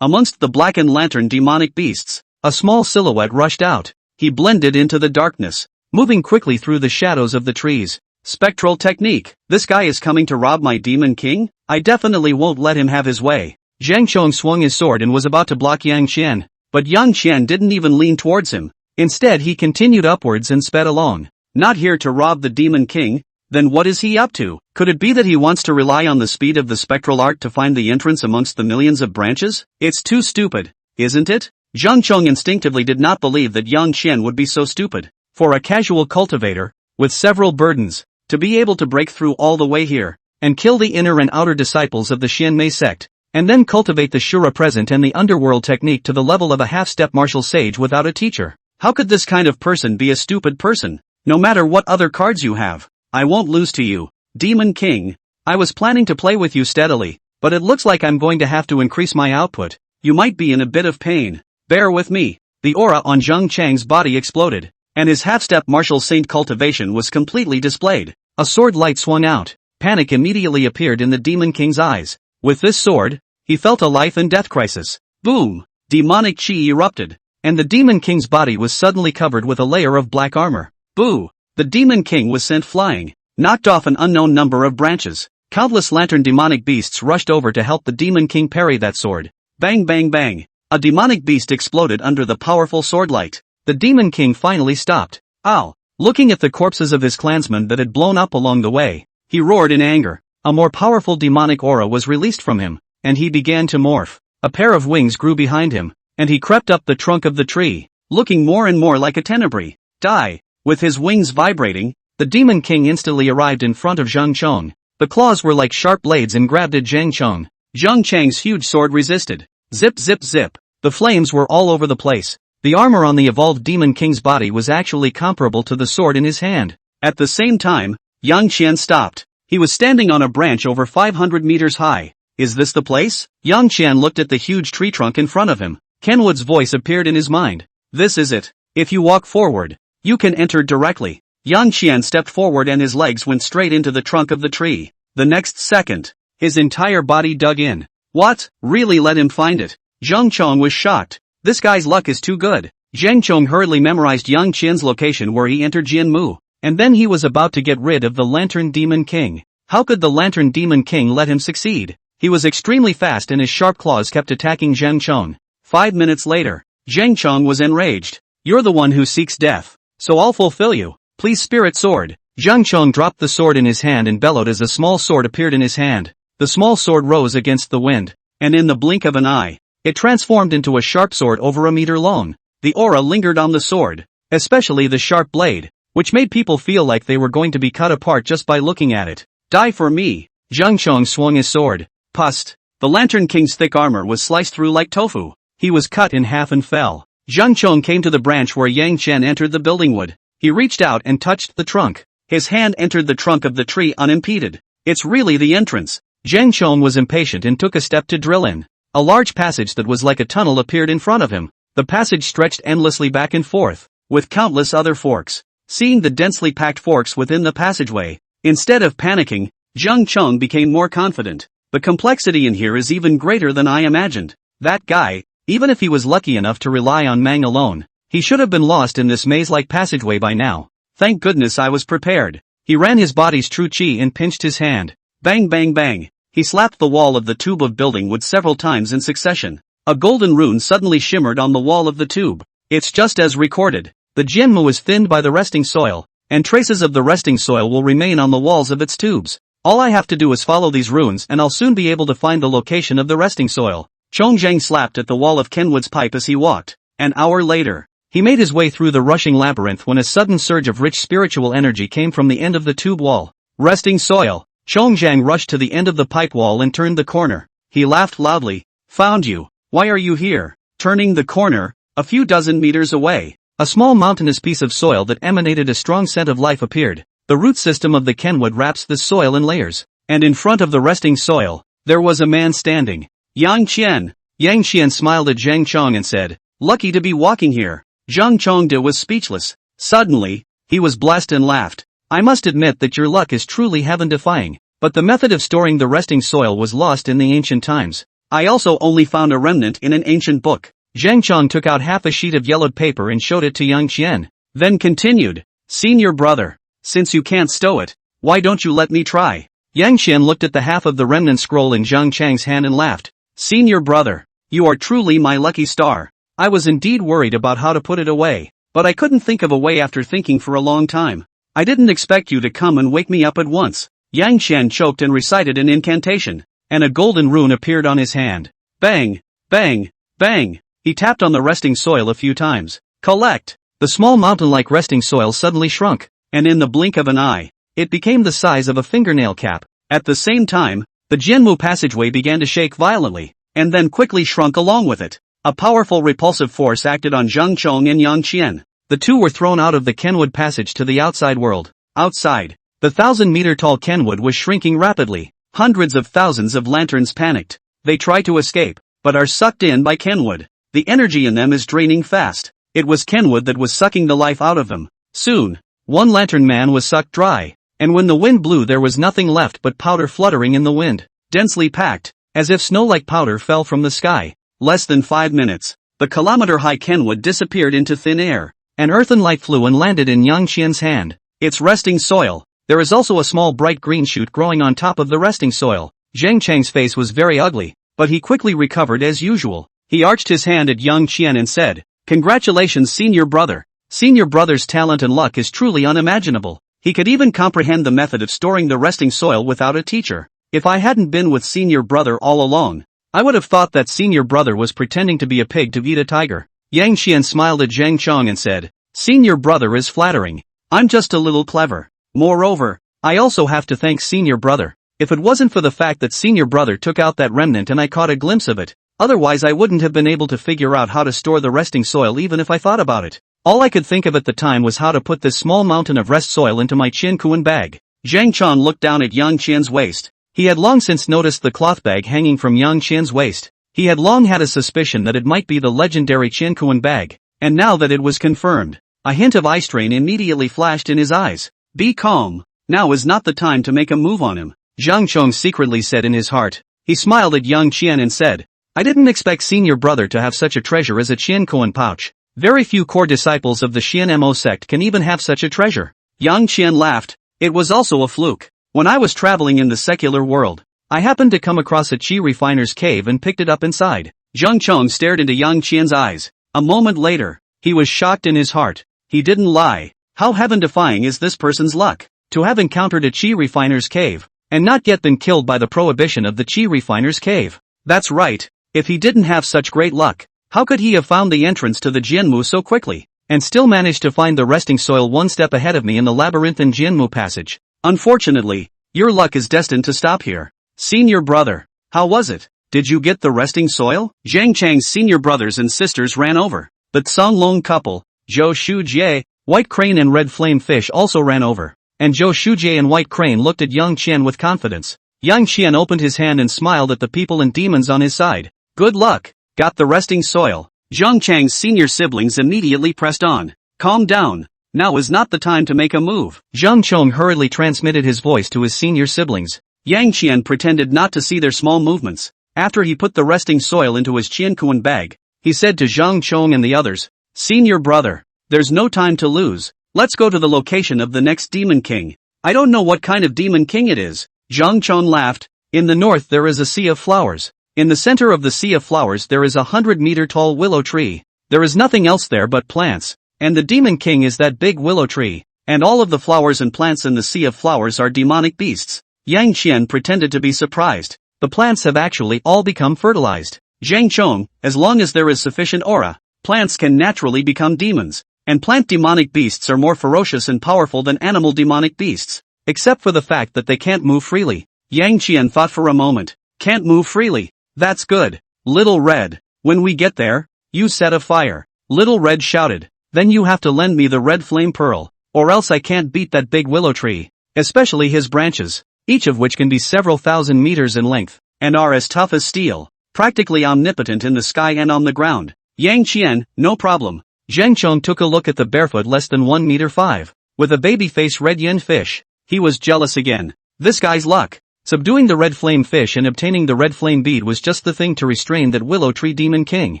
amongst the blackened lantern demonic beasts, a small silhouette rushed out. He blended into the darkness, moving quickly through the shadows of the trees. Spectral technique. This guy is coming to rob my Demon King? I definitely won't let him have his way. Zhang Chong swung his sword and was about to block Yang Qian, but Yang Qian didn't even lean towards him. Instead he continued upwards and sped along. Not here to rob the Demon King? Then what is he up to? Could it be that he wants to rely on the speed of the spectral art to find the entrance amongst the millions of branches? It's too stupid, isn't it? Zhang Chong instinctively did not believe that Yang Qian would be so stupid. For a casual cultivator, with several burdens, to be able to break through all the way here, and kill the inner and outer disciples of the Xianmei sect, and then cultivate the Shura present and the underworld technique to the level of a half-step martial sage without a teacher. How could this kind of person be a stupid person? No matter what other cards you have, I won't lose to you, Demon King. I was planning to play with you steadily, but it looks like I'm going to have to increase my output. You might be in a bit of pain. Bear with me. The aura on Zhang Chang's body exploded, and his half-step martial saint cultivation was completely displayed. A sword light swung out. Panic immediately appeared in the Demon King's eyes. With this sword, he felt a life and death crisis. Boom! Demonic chi erupted. and the Demon King's body was suddenly covered with a layer of black armor. Boo! The Demon King was sent flying, knocked off an unknown number of branches. Countless lantern demonic beasts rushed over to help the Demon King parry that sword. Bang bang bang! A demonic beast exploded under the powerful sword light. The Demon King finally stopped. Ow! Looking at the corpses of his clansmen that had blown up along the way, he roared in anger. A more powerful demonic aura was released from him, and he began to morph. A pair of wings grew behind him, and he crept up the trunk of the tree, looking more and more like a tenebrae. Die! With his wings vibrating, the Demon King instantly arrived in front of Zhang Chong. The claws were like sharp blades and grabbed at Zhang Chong. Zhang Chang's huge sword resisted. Zip zip zip. The flames were all over the place. The armor on the evolved Demon King's body was actually comparable to the sword in his hand. At the same time, Yang Qian stopped. He was standing on a branch over 500 meters high. Is this the place? Yang Qian looked at the huge tree trunk in front of him. Kenwood's voice appeared in his mind. This is it. If you walk forward, you can enter directly. Yang Qian stepped forward and his legs went straight into the trunk of the tree. The next second, his entire body dug in. What? Really let him find it? Zhang Chong was shocked. This guy's luck is too good. Zhang Chong hurriedly memorized Yang Qian's location where he entered Jianmu, and then he was about to get rid of the Lantern Demon King. How could the Lantern Demon King let him succeed? He was extremely fast and his sharp claws kept attacking Zhang Chong. 5 minutes later, Zhang Chong was enraged. You're the one who seeks death, so I'll fulfill you. Please spirit sword. Zhang Chong dropped the sword in his hand and bellowed as a small sword appeared in his hand. The small sword rose against the wind, and in the blink of an eye, it transformed into a sharp sword over a meter long. The aura lingered on the sword, especially the sharp blade, which made people feel like they were going to be cut apart just by looking at it. Die for me. Zhang Chong swung his sword. Pust. The Lantern King's thick armor was sliced through like tofu. He was cut in half and fell. Zhang Chong came to the branch where Yang Qian entered the building wood. He reached out and touched the trunk. His hand entered the trunk of the tree unimpeded. It's really the entrance. Zhang Chong was impatient and took a step to drill in. A large passage that was like a tunnel appeared in front of him. The passage stretched endlessly back and forth, with countless other forks. Seeing the densely packed forks within the passageway, instead of panicking, Zhang Chong became more confident. The complexity in here is even greater than I imagined. That guy, even if he was lucky enough to rely on Mang alone, he should have been lost in this maze-like passageway by now. Thank goodness I was prepared. He ran his body's true chi and pinched his hand. Bang bang bang. He slapped the wall of the tube of building wood several times in succession. A golden rune suddenly shimmered on the wall of the tube. It's just as recorded. The Jianmu is thinned by the resting soil, and traces of the resting soil will remain on the walls of its tubes. All I have to do is follow these runes and I'll soon be able to find the location of the resting soil. Chongzheng slapped at the wall of Kenwood's pipe as he walked. An hour later, he made his way through the rushing labyrinth when a sudden surge of rich spiritual energy came from the end of the tube wall. Resting soil. Chongzheng rushed to the end of the pipe wall and turned the corner. He laughed loudly. Found you. Why are you here? Turning the corner, a few dozen meters away, a small mountainous piece of soil that emanated a strong scent of life appeared. The root system of the Kenwood wraps this soil in layers, and in front of the resting soil, there was a man standing. Yang Qian. Yang Qian smiled at Zhang Chong and said, lucky to be walking here. Zhang Chongde was speechless. Suddenly, he was blessed and laughed. I must admit that your luck is truly heaven-defying, but the method of storing the resting soil was lost in the ancient times. I also only found a remnant in an ancient book. Zhang Chong took out half a sheet of yellowed paper and showed it to Yang Qian, then continued, Senior brother, since you can't stow it, why don't you let me try? Yang Qian looked at the half of the remnant scroll in Zhang Chang's hand and laughed. Senior brother, you are truly my lucky star. I was indeed worried about how to put it away, but I couldn't think of a way after thinking for a long time. I didn't expect you to come and wake me up at once. Yang Qian choked and recited an incantation, and a golden rune appeared on his hand. Bang, bang, bang. He tapped on the resting soil a few times. Collect. The small mountain-like resting soil suddenly shrunk, and in the blink of an eye, it became the size of a fingernail cap. At the same time, the Jianmu passageway began to shake violently, and then quickly shrunk along with it. A powerful repulsive force acted on Zhang Chong and Yang Qian. The two were thrown out of the Kenwood passage to the outside world. Outside, the 1,000-meter-tall Kenwood was shrinking rapidly. Hundreds of thousands of lanterns panicked. They try to escape, but are sucked in by Kenwood. The energy in them is draining fast. It was Kenwood that was sucking the life out of them. Soon, one lantern man was sucked dry, and when the wind blew there was nothing left but powder fluttering in the wind, densely packed, as if snow like powder fell from the sky. Less than 5 minutes, the kilometer-high Kenwood disappeared into thin air. An earthen light flew and landed in Yang Qian's hand. It's resting soil. There is also a small bright green shoot growing on top of the resting soil. Zhang Chang's face was very ugly, but he quickly recovered as usual. He arched his hand at Yang Qian and said, "Congratulations, senior brother. Senior brother's talent and luck is truly unimaginable. He could even comprehend the method of storing the resting soil without a teacher. If I hadn't been with senior brother all along, I would have thought that senior brother was pretending to be a pig to eat a tiger." Yang Qian smiled at Zhang Chong and said, "Senior brother is flattering. I'm just a little clever. Moreover, I also have to thank senior brother. If it wasn't for the fact that senior brother took out that remnant and I caught a glimpse of it, otherwise I wouldn't have been able to figure out how to store the resting soil even if I thought about it. All I could think of at the time was how to put this small mountain of rest soil into my Qiankuan bag." Zhang Chong looked down at Yang Qian's waist. He had long since noticed the cloth bag hanging from Yang Qian's waist. He had long had a suspicion that it might be the legendary Qiankuan bag, and now that it was confirmed, a hint of eye strain immediately flashed in his eyes. "Be calm. Now is not the time to make a move on him," Zhang Chong secretly said in his heart. He smiled at Yang Qian and said, "I didn't expect senior brother to have such a treasure as a Qiankuan pouch. Very few core disciples of the Xian-mo sect can even have such a treasure." Yang Qian laughed. "It was also a fluke. When I was traveling in the secular world, I happened to come across a qi refiner's cave and picked it up inside." Zhang Chong stared into Yang Qian's eyes. A moment later, he was shocked in his heart. He didn't lie. How heaven-defying is this person's luck? To have encountered a qi refiner's cave, and not yet been killed by the prohibition of the qi refiner's cave. That's right. If he didn't have such great luck, how could he have found the entrance to the Jianmu so quickly, and still managed to find the resting soil one step ahead of me in the labyrinthine Jianmu passage? Unfortunately, your luck is destined to stop here. Senior brother, how was it? Did you get the resting soil? Zhang Chang's senior brothers and sisters ran over. The Tsonglong couple, Zhou Shujie, White Crane and Red Flame Fish also ran over, and Zhou Shujie and White Crane looked at Yang Qian with confidence. Yang Qian opened his hand and smiled at the people and demons on his side. "Good luck. Got the resting soil." Zhang Chang's senior siblings immediately pressed on. "Calm down. Now is not the time to make a move." Zhang Chong hurriedly transmitted his voice to his senior siblings. Yang Qian pretended not to see their small movements. After he put the resting soil into his Qiankuan bag, he said to Zhang Chong and the others, "Senior brother, there's no time to lose. Let's go to the location of the next Demon King. I don't know what kind of Demon King it is." Zhang Chong laughed. "In the north there is a sea of flowers. In the center of the sea of flowers there is a 100-meter-tall willow tree. There is nothing else there but plants, and the Demon King is that big willow tree, and all of the flowers and plants in the sea of flowers are demonic beasts." Yang Qian pretended to be surprised. "The plants have actually all become fertilized." Zhang Chong, "As long as there is sufficient aura, plants can naturally become demons, and plant demonic beasts are more ferocious and powerful than animal demonic beasts, except for the fact that they can't move freely." Yang Qian thought for a moment. "Can't move freely? That's good. Little Red, when we get there, you set a fire." Little Red shouted, "Then you have to lend me the red flame pearl, or else I can't beat that big willow tree, especially his branches, each of which can be several thousand meters in length, and are as tough as steel, practically omnipotent in the sky and on the ground." Yang Qian, "No problem." Zhang Chong took a look at the barefoot less than 1 meter 5, with a baby face red yen fish. He was jealous again. This guy's luck. Subduing the red flame fish and obtaining the red flame bead was just the thing to restrain that willow tree demon king.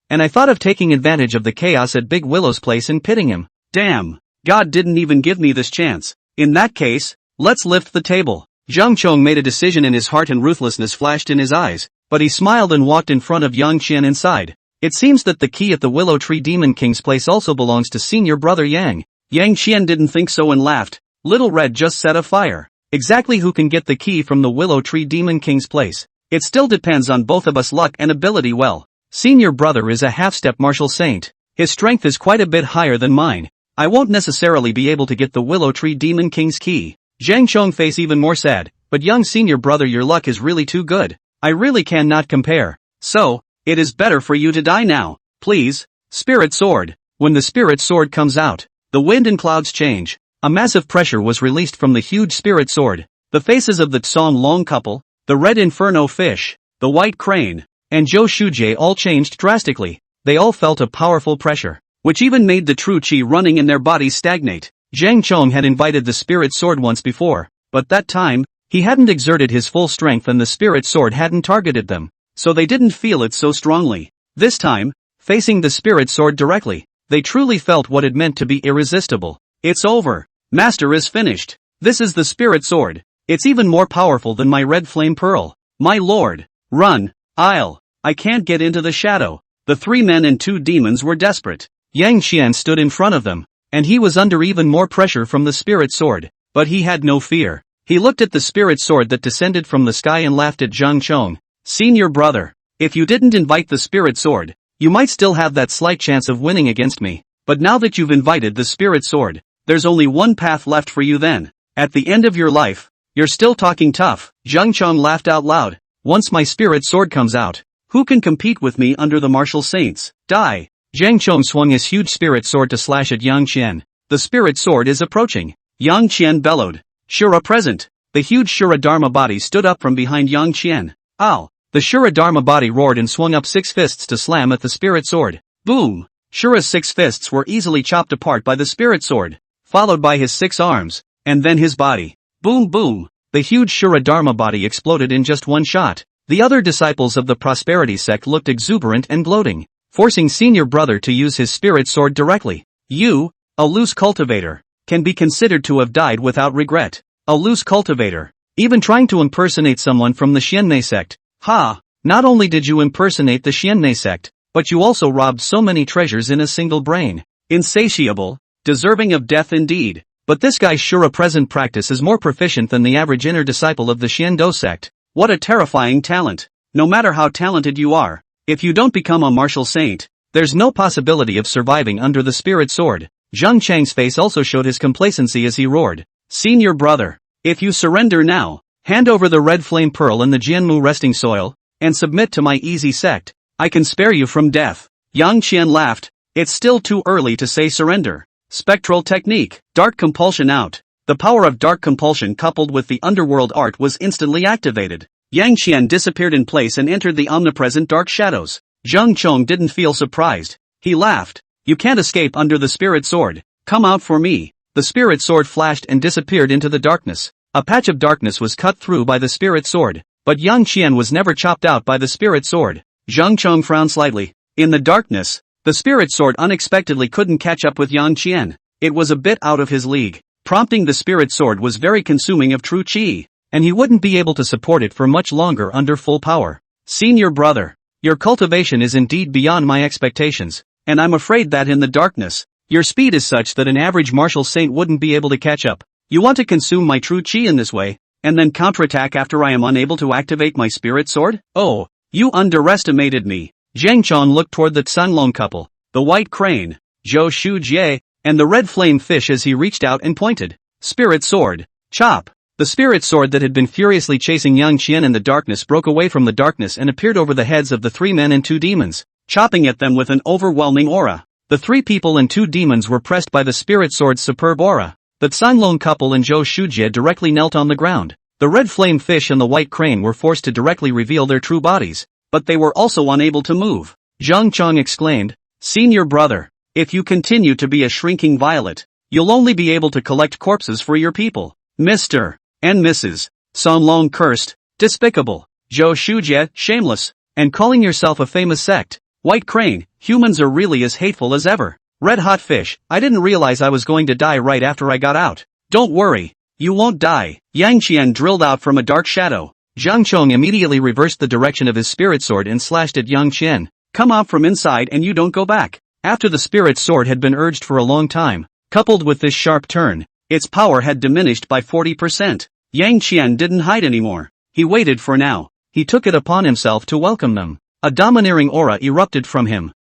And I thought of taking advantage of the chaos at Big Willow's place and pitting him. Damn. God didn't even give me this chance. In that case, let's lift the table. Zhang Chong made a decision in his heart and ruthlessness flashed in his eyes, but he smiled and walked in front of Yang Qian inside. It seems that the key at the Willow Tree Demon King's place also belongs to senior brother Yang. Yang Qian didn't think so and laughed. Little Red just set a fire. Exactly who can get the key from the Willow Tree Demon King's place? It still depends on both of us luck and ability. Well, senior brother is a half-step martial saint. His strength is quite a bit higher than mine. I won't necessarily be able to get the Willow Tree Demon King's key. Zhang Chong face even more sad, but young senior brother, your luck is really too good. I really cannot compare. So, it is better for you to die now. Please. Spirit Sword. When the Spirit Sword comes out, the wind and clouds change. A massive pressure was released from the huge Spirit Sword. The faces of the Tsong Long couple, the Red Inferno fish, the White Crane, and Zhou Shujie all changed drastically. They all felt a powerful pressure, which even made the true qi running in their bodies stagnate. Zhang Chong had invited the Spirit Sword once before, but that time, he hadn't exerted his full strength and the Spirit Sword hadn't targeted them, so they didn't feel it so strongly. This time, facing the spirit sword directly. They truly felt what it meant to be irresistible. It's over. Master is finished. This is the spirit sword. It's even more powerful than my red flame pearl. My lord. Run. I can't get into the shadow. The 3 men and 2 demons were desperate. Yang Qian stood in front of them, and he was under even more pressure from the spirit sword, but he had no fear. He looked at the spirit sword that descended from the sky and laughed at Zhang Chong. Senior brother, if you didn't invite the spirit sword, you might still have that slight chance of winning against me, but now that you've invited the spirit sword, there's only one path left for you then. At the end of your life, you're still talking tough. Zhang Chong laughed out loud. Once my spirit sword comes out, who can compete with me under the martial saints? Die! Zhang Chong swung his huge spirit sword to slash at Yang Qian. The spirit sword is approaching. Yang Qian bellowed. Shura present. The huge Shura Dharma body stood up from behind Yang Qian. Ow! The Shura Dharma body roared and swung up 6 fists to slam at the spirit sword. Boom! Shura's 6 fists were easily chopped apart by the spirit sword, followed by his 6 arms, and then his body. Boom boom! The huge Shura Dharma body exploded in just one shot. The other disciples of the prosperity sect looked exuberant and gloating, forcing senior brother to use his spirit sword directly. You, a loose cultivator, can be considered to have died without regret. A loose cultivator, even trying to impersonate someone from the Xianmei sect. Ha! Not only did you impersonate the Xianmei sect, but you also robbed so many treasures in a single brain. Insatiable, deserving of death indeed. But this guy's Shura present practice is more proficient than the average inner disciple of the Xiando sect. What a terrifying talent. No matter how talented you are, if you don't become a martial saint, there's no possibility of surviving under the spirit sword. Zhang Chang's face also showed his complacency as he roared. Senior brother, if you surrender now, hand over the red flame pearl and the Jianmu resting soil, and submit to my easy sect, I can spare you from death. Yang Qian laughed. It's still too early to say surrender. Spectral technique. Dark compulsion out. The power of dark compulsion coupled with the underworld art was instantly activated. Yang Qian disappeared in place and entered the omnipresent dark shadows. Zhang Chong didn't feel surprised. He laughed. You can't escape under the spirit sword. Come out for me. The spirit sword flashed and disappeared into the darkness. A patch of darkness was cut through by the spirit sword, but Yang Qian was never chopped out by the spirit sword. Zhang Chong frowned slightly. In the darkness, the spirit sword unexpectedly couldn't catch up with Yang Qian. It was a bit out of his league. Prompting the spirit sword was very consuming of true qi, and he wouldn't be able to support it for much longer under full power. Senior brother, your cultivation is indeed beyond my expectations, and I'm afraid that in the darkness, your speed is such that an average martial saint wouldn't be able to catch up. You want to consume my true qi in this way, and then counterattack after I am unable to activate my spirit sword? Oh, you underestimated me. Zhang Chong looked toward the Canlong couple, the white crane, Zhou Shujie, and the red flame fish as he reached out and pointed. Spirit sword. Chop. The spirit sword that had been furiously chasing Yang Qian in the darkness broke away from the darkness and appeared over the heads of the 3 men and 2 demons, chopping at them with an overwhelming aura. The 3 people and 2 demons were pressed by the spirit sword's superb aura. The Canlong couple and Zhou Shujie directly knelt on the ground. The red flame fish and the white crane were forced to directly reveal their true bodies, but they were also unable to move. Zhang Chong exclaimed, Senior brother, if you continue to be a shrinking violet, you'll only be able to collect corpses for your people. Mr. and Mrs. Canlong cursed, despicable. Zhou Shujie, shameless, and calling yourself a famous sect. White crane, humans are really as hateful as ever. Red hot fish, I didn't realize I was going to die right after I got out. Don't worry, you won't die. Yang Qian drilled out from a dark shadow. Zhang Chong immediately reversed the direction of his spirit sword and slashed at Yang Qian. Come out from inside and you don't go back. After the spirit sword had been urged for a long time, coupled with this sharp turn, its power had diminished by 40%. Yang Qian didn't hide anymore. He waited for now. He took it upon himself to welcome them. A domineering aura erupted from him.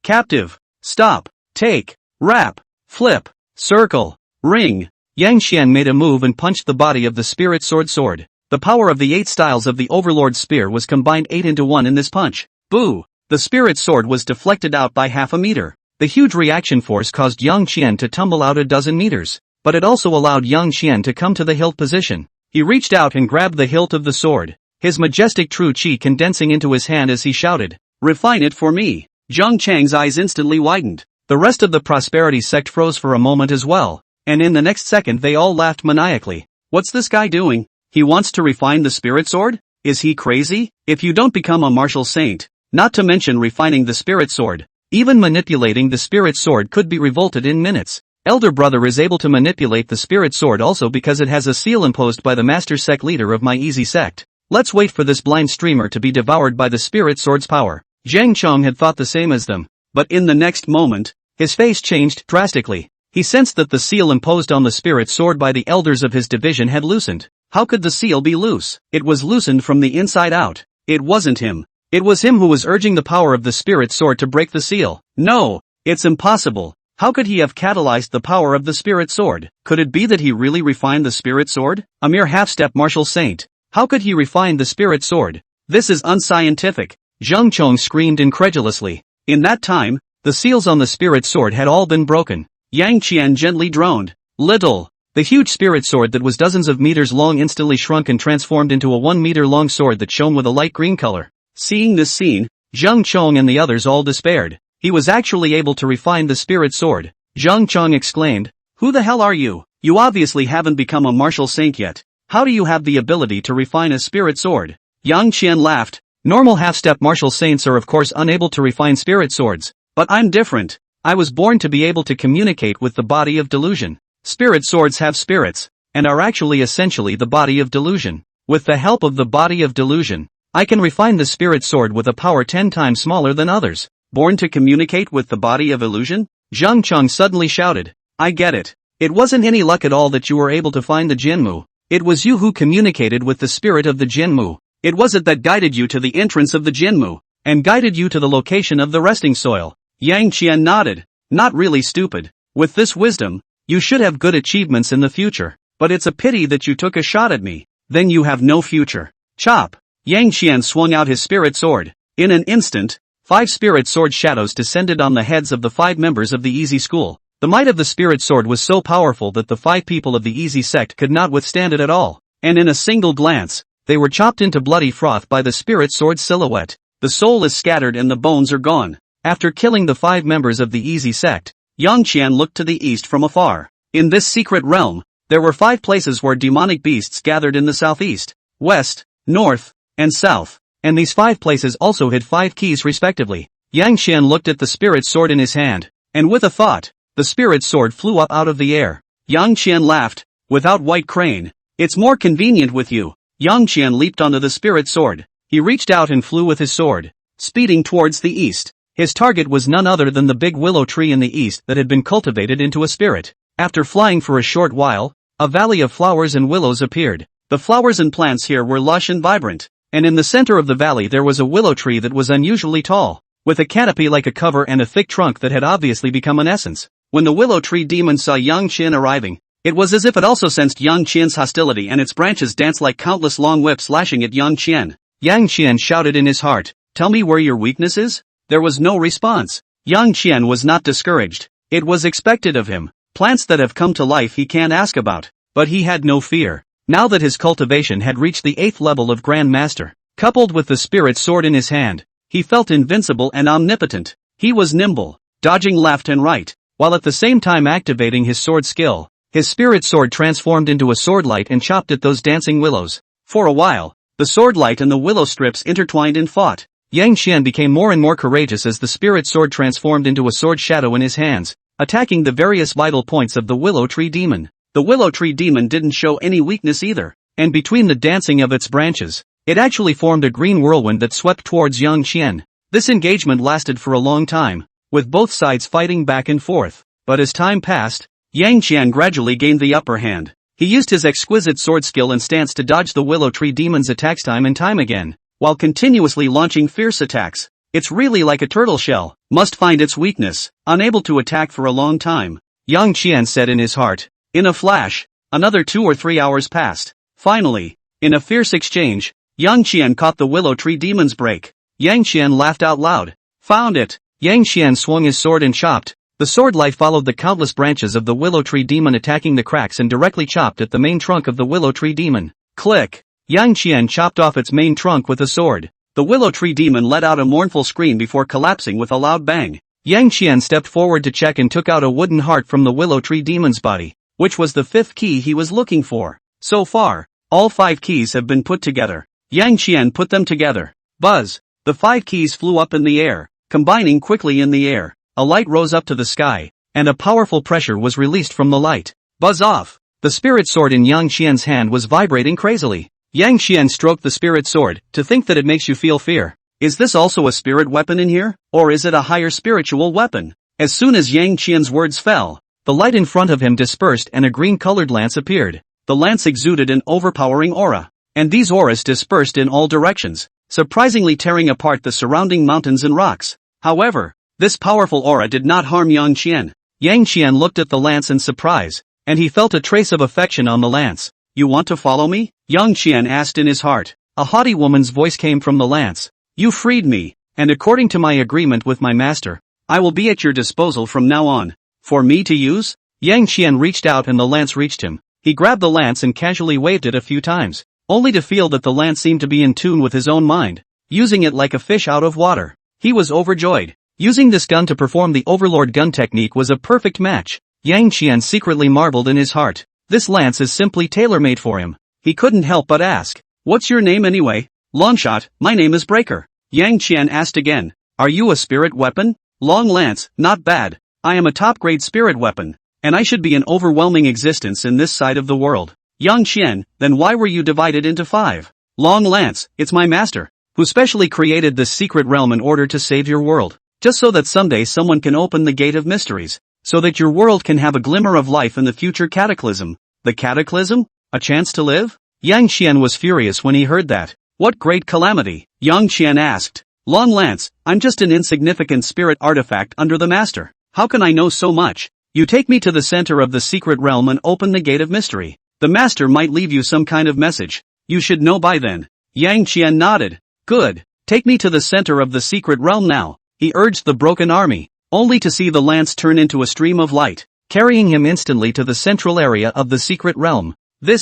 Captive. Stop. Take. Wrap. Flip. Circle. Ring. Yang Qian made a move and punched the body of the spirit sword. The power of the 8 styles of the Overlord's spear was combined 8 into 1 in this punch. Boo! The spirit sword was deflected out by half a meter. The huge reaction force caused Yang Qian to tumble out a dozen meters, but it also allowed Yang Qian to come to the hilt position. He reached out and grabbed the hilt of the sword, his majestic true qi condensing into his hand as he shouted, Refine it for me. Zhang Chang's eyes instantly widened. The rest of the prosperity sect froze for a moment as well, and in the next second they all laughed maniacally. What's this guy doing? He wants to refine the spirit sword? Is he crazy? If you don't become a martial saint, not to mention refining the spirit sword. Even manipulating the spirit sword could be revolted in minutes. Elder brother is able to manipulate the spirit sword also because it has a seal imposed by the master sect leader of my easy sect. Let's wait for this blind streamer to be devoured by the spirit sword's power. Zhang Chong had thought the same as them. But in the next moment, his face changed drastically. He sensed that the seal imposed on the spirit sword by the elders of his division had loosened. How could the seal be loose? It was loosened from the inside out. It wasn't him. It was him who was urging the power of the spirit sword to break the seal. No, it's impossible. How could he have catalyzed the power of the spirit sword? Could it be that he really refined the spirit sword? A mere half-step martial saint. How could he refine the spirit sword? This is unscientific. Zhang Chong screamed incredulously. In that time, the seals on the spirit sword had all been broken. Yang Qian gently droned. Little. The huge spirit sword that was dozens of meters long instantly shrunk and transformed into a 1 meter long sword that shone with a light green color. Seeing this scene, Zhang Chong and the others all despaired. He was actually able to refine the spirit sword. Zhang Chong exclaimed, "Who the hell are you? You obviously haven't become a martial saint yet. How do you have the ability to refine a spirit sword?" Yang Qian laughed. Normal half-step martial saints are of course unable to refine spirit swords. But I'm different. I was born to be able to communicate with the body of delusion. Spirit swords have spirits, and are actually essentially the body of delusion. With the help of the body of delusion, I can refine the spirit sword with a power 10 times smaller than others. Born to communicate with the body of illusion? Zhang Chong suddenly shouted. I get it. It wasn't any luck at all that you were able to find the Jinmu. It was you who communicated with the spirit of the Jinmu. It was it that guided you to the entrance of the Jinmu, and guided you to the location of the resting soil. Yang Qian nodded. Not really stupid. With this wisdom, you should have good achievements in the future. But it's a pity that you took a shot at me. Then you have no future. Chop! Yang Qian swung out his spirit sword. In an instant, 5 spirit sword shadows descended on the heads of the 5 members of the Easy School. The might of the spirit sword was so powerful that the 5 people of the Easy sect could not withstand it at all. And in a single glance, they were chopped into bloody froth by the spirit sword's silhouette. The soul is scattered and the bones are gone. After killing the 5 members of the Easy sect, Yang Qian looked to the east from afar. In this secret realm, there were 5 places where demonic beasts gathered in the southeast, west, north, and south. And these 5 places also hid 5 keys respectively. Yang Qian looked at the spirit sword in his hand, and with a thought, the spirit sword flew up out of the air. Yang Qian laughed. Without White Crane, it's more convenient with you. Yang Qian leaped onto the spirit sword. He reached out and flew with his sword, speeding towards the east. His target was none other than the big willow tree in the east that had been cultivated into a spirit. After flying for a short while, a valley of flowers and willows appeared. The flowers and plants here were lush and vibrant, and in the center of the valley there was a willow tree that was unusually tall, with a canopy like a cover and a thick trunk that had obviously become an essence. When the willow tree demon saw Yang Qian arriving, it was as if it also sensed Yang Qian's hostility, and its branches danced like countless long whips lashing at Yang Qian. Yang Qian shouted in his heart, "Tell me where your weakness is?" There was no response. Yang Qian was not discouraged. It was expected of him. Plants that have come to life he can't ask about. But he had no fear. Now that his cultivation had reached the 8th level of Grand Master, coupled with the spirit sword in his hand, he felt invincible and omnipotent. He was nimble, dodging left and right, while at the same time activating his sword skill. His spirit sword transformed into a swordlight and chopped at those dancing willows. For a while, the swordlight and the willow strips intertwined and fought. Yang Qian became more and more courageous as the spirit sword transformed into a sword shadow in his hands, attacking the various vital points of the willow tree demon. The willow tree demon didn't show any weakness either, and between the dancing of its branches, it actually formed a green whirlwind that swept towards Yang Qian. This engagement lasted for a long time, with both sides fighting back and forth. But as time passed, Yang Qian gradually gained the upper hand. He used his exquisite sword skill and stance to dodge the willow tree demon's attacks time and time again, while continuously launching fierce attacks. It's really like a turtle shell, must find its weakness, unable to attack for a long time, Yang Qian said in his heart. In a flash, another 2 or 3 hours passed. Finally, in a fierce exchange, Yang Qian caught the willow tree demon's break. Yang Qian laughed out loud. Found it! Yang Qian swung his sword and chopped. The sword light followed the countless branches of the willow tree demon, attacking the cracks and directly chopped at the main trunk of the willow tree demon. Click! Yang Qian chopped off its main trunk with a sword. The willow tree demon let out a mournful scream before collapsing with a loud bang. Yang Qian stepped forward to check and took out a wooden heart from the willow tree demon's body, which was the 5th key he was looking for. So far, all 5 keys have been put together. Yang Qian put them together. Buzz! The 5 keys flew up in the air, combining quickly in the air. A light rose up to the sky, and a powerful pressure was released from the light. Buzz off! The spirit sword in Yang Qian's hand was vibrating crazily. Yang Qian stroked the spirit sword. To think that it makes you feel fear. Is this also a spirit weapon in here, or is it a higher spiritual weapon? As soon as Yang Qian's words fell, the light in front of him dispersed and a green-colored lance appeared. The lance exuded an overpowering aura, and these auras dispersed in all directions, surprisingly tearing apart the surrounding mountains and rocks. However, this powerful aura did not harm Yang Qian. Yang Qian looked at the lance in surprise, and he felt a trace of affection on the lance. You want to follow me? Yang Qian asked in his heart. A haughty woman's voice came from the lance. You freed me, and according to my agreement with my master, I will be at your disposal from now on. For me to use? Yang Qian reached out and the lance reached him. He grabbed the lance and casually waved it a few times, only to feel that the lance seemed to be in tune with his own mind, using it like a fish out of water. He was overjoyed. Using this gun to perform the Overlord gun technique was a perfect match. Yang Qian secretly marveled in his heart. This lance is simply tailor-made for him. He couldn't help but ask, what's your name anyway? Longshot, my name is Breaker. Yang Qian asked again, are you a spirit weapon? Long lance, not bad. I am a top-grade spirit weapon, and I should be an overwhelming existence in this side of the world. Yang Qian, then why were you divided into 5? Long lance, it's my master, who specially created this secret realm in order to save your world. Just so that someday someone can open the gate of mysteries, so that your world can have a glimmer of life in the future cataclysm. The cataclysm? A chance to live? Yang Qian was furious when he heard that. What great calamity? Yang Qian asked. Long lance, I'm just an insignificant spirit artifact under the master. How can I know so much? You take me to the center of the secret realm and open the gate of mystery. The master might leave you some kind of message. You should know by then. Yang Qian nodded. Good. Take me to the center of the secret realm now. He urged the broken army, only to see the lance turn into a stream of light, carrying him instantly to the central area of the secret realm. The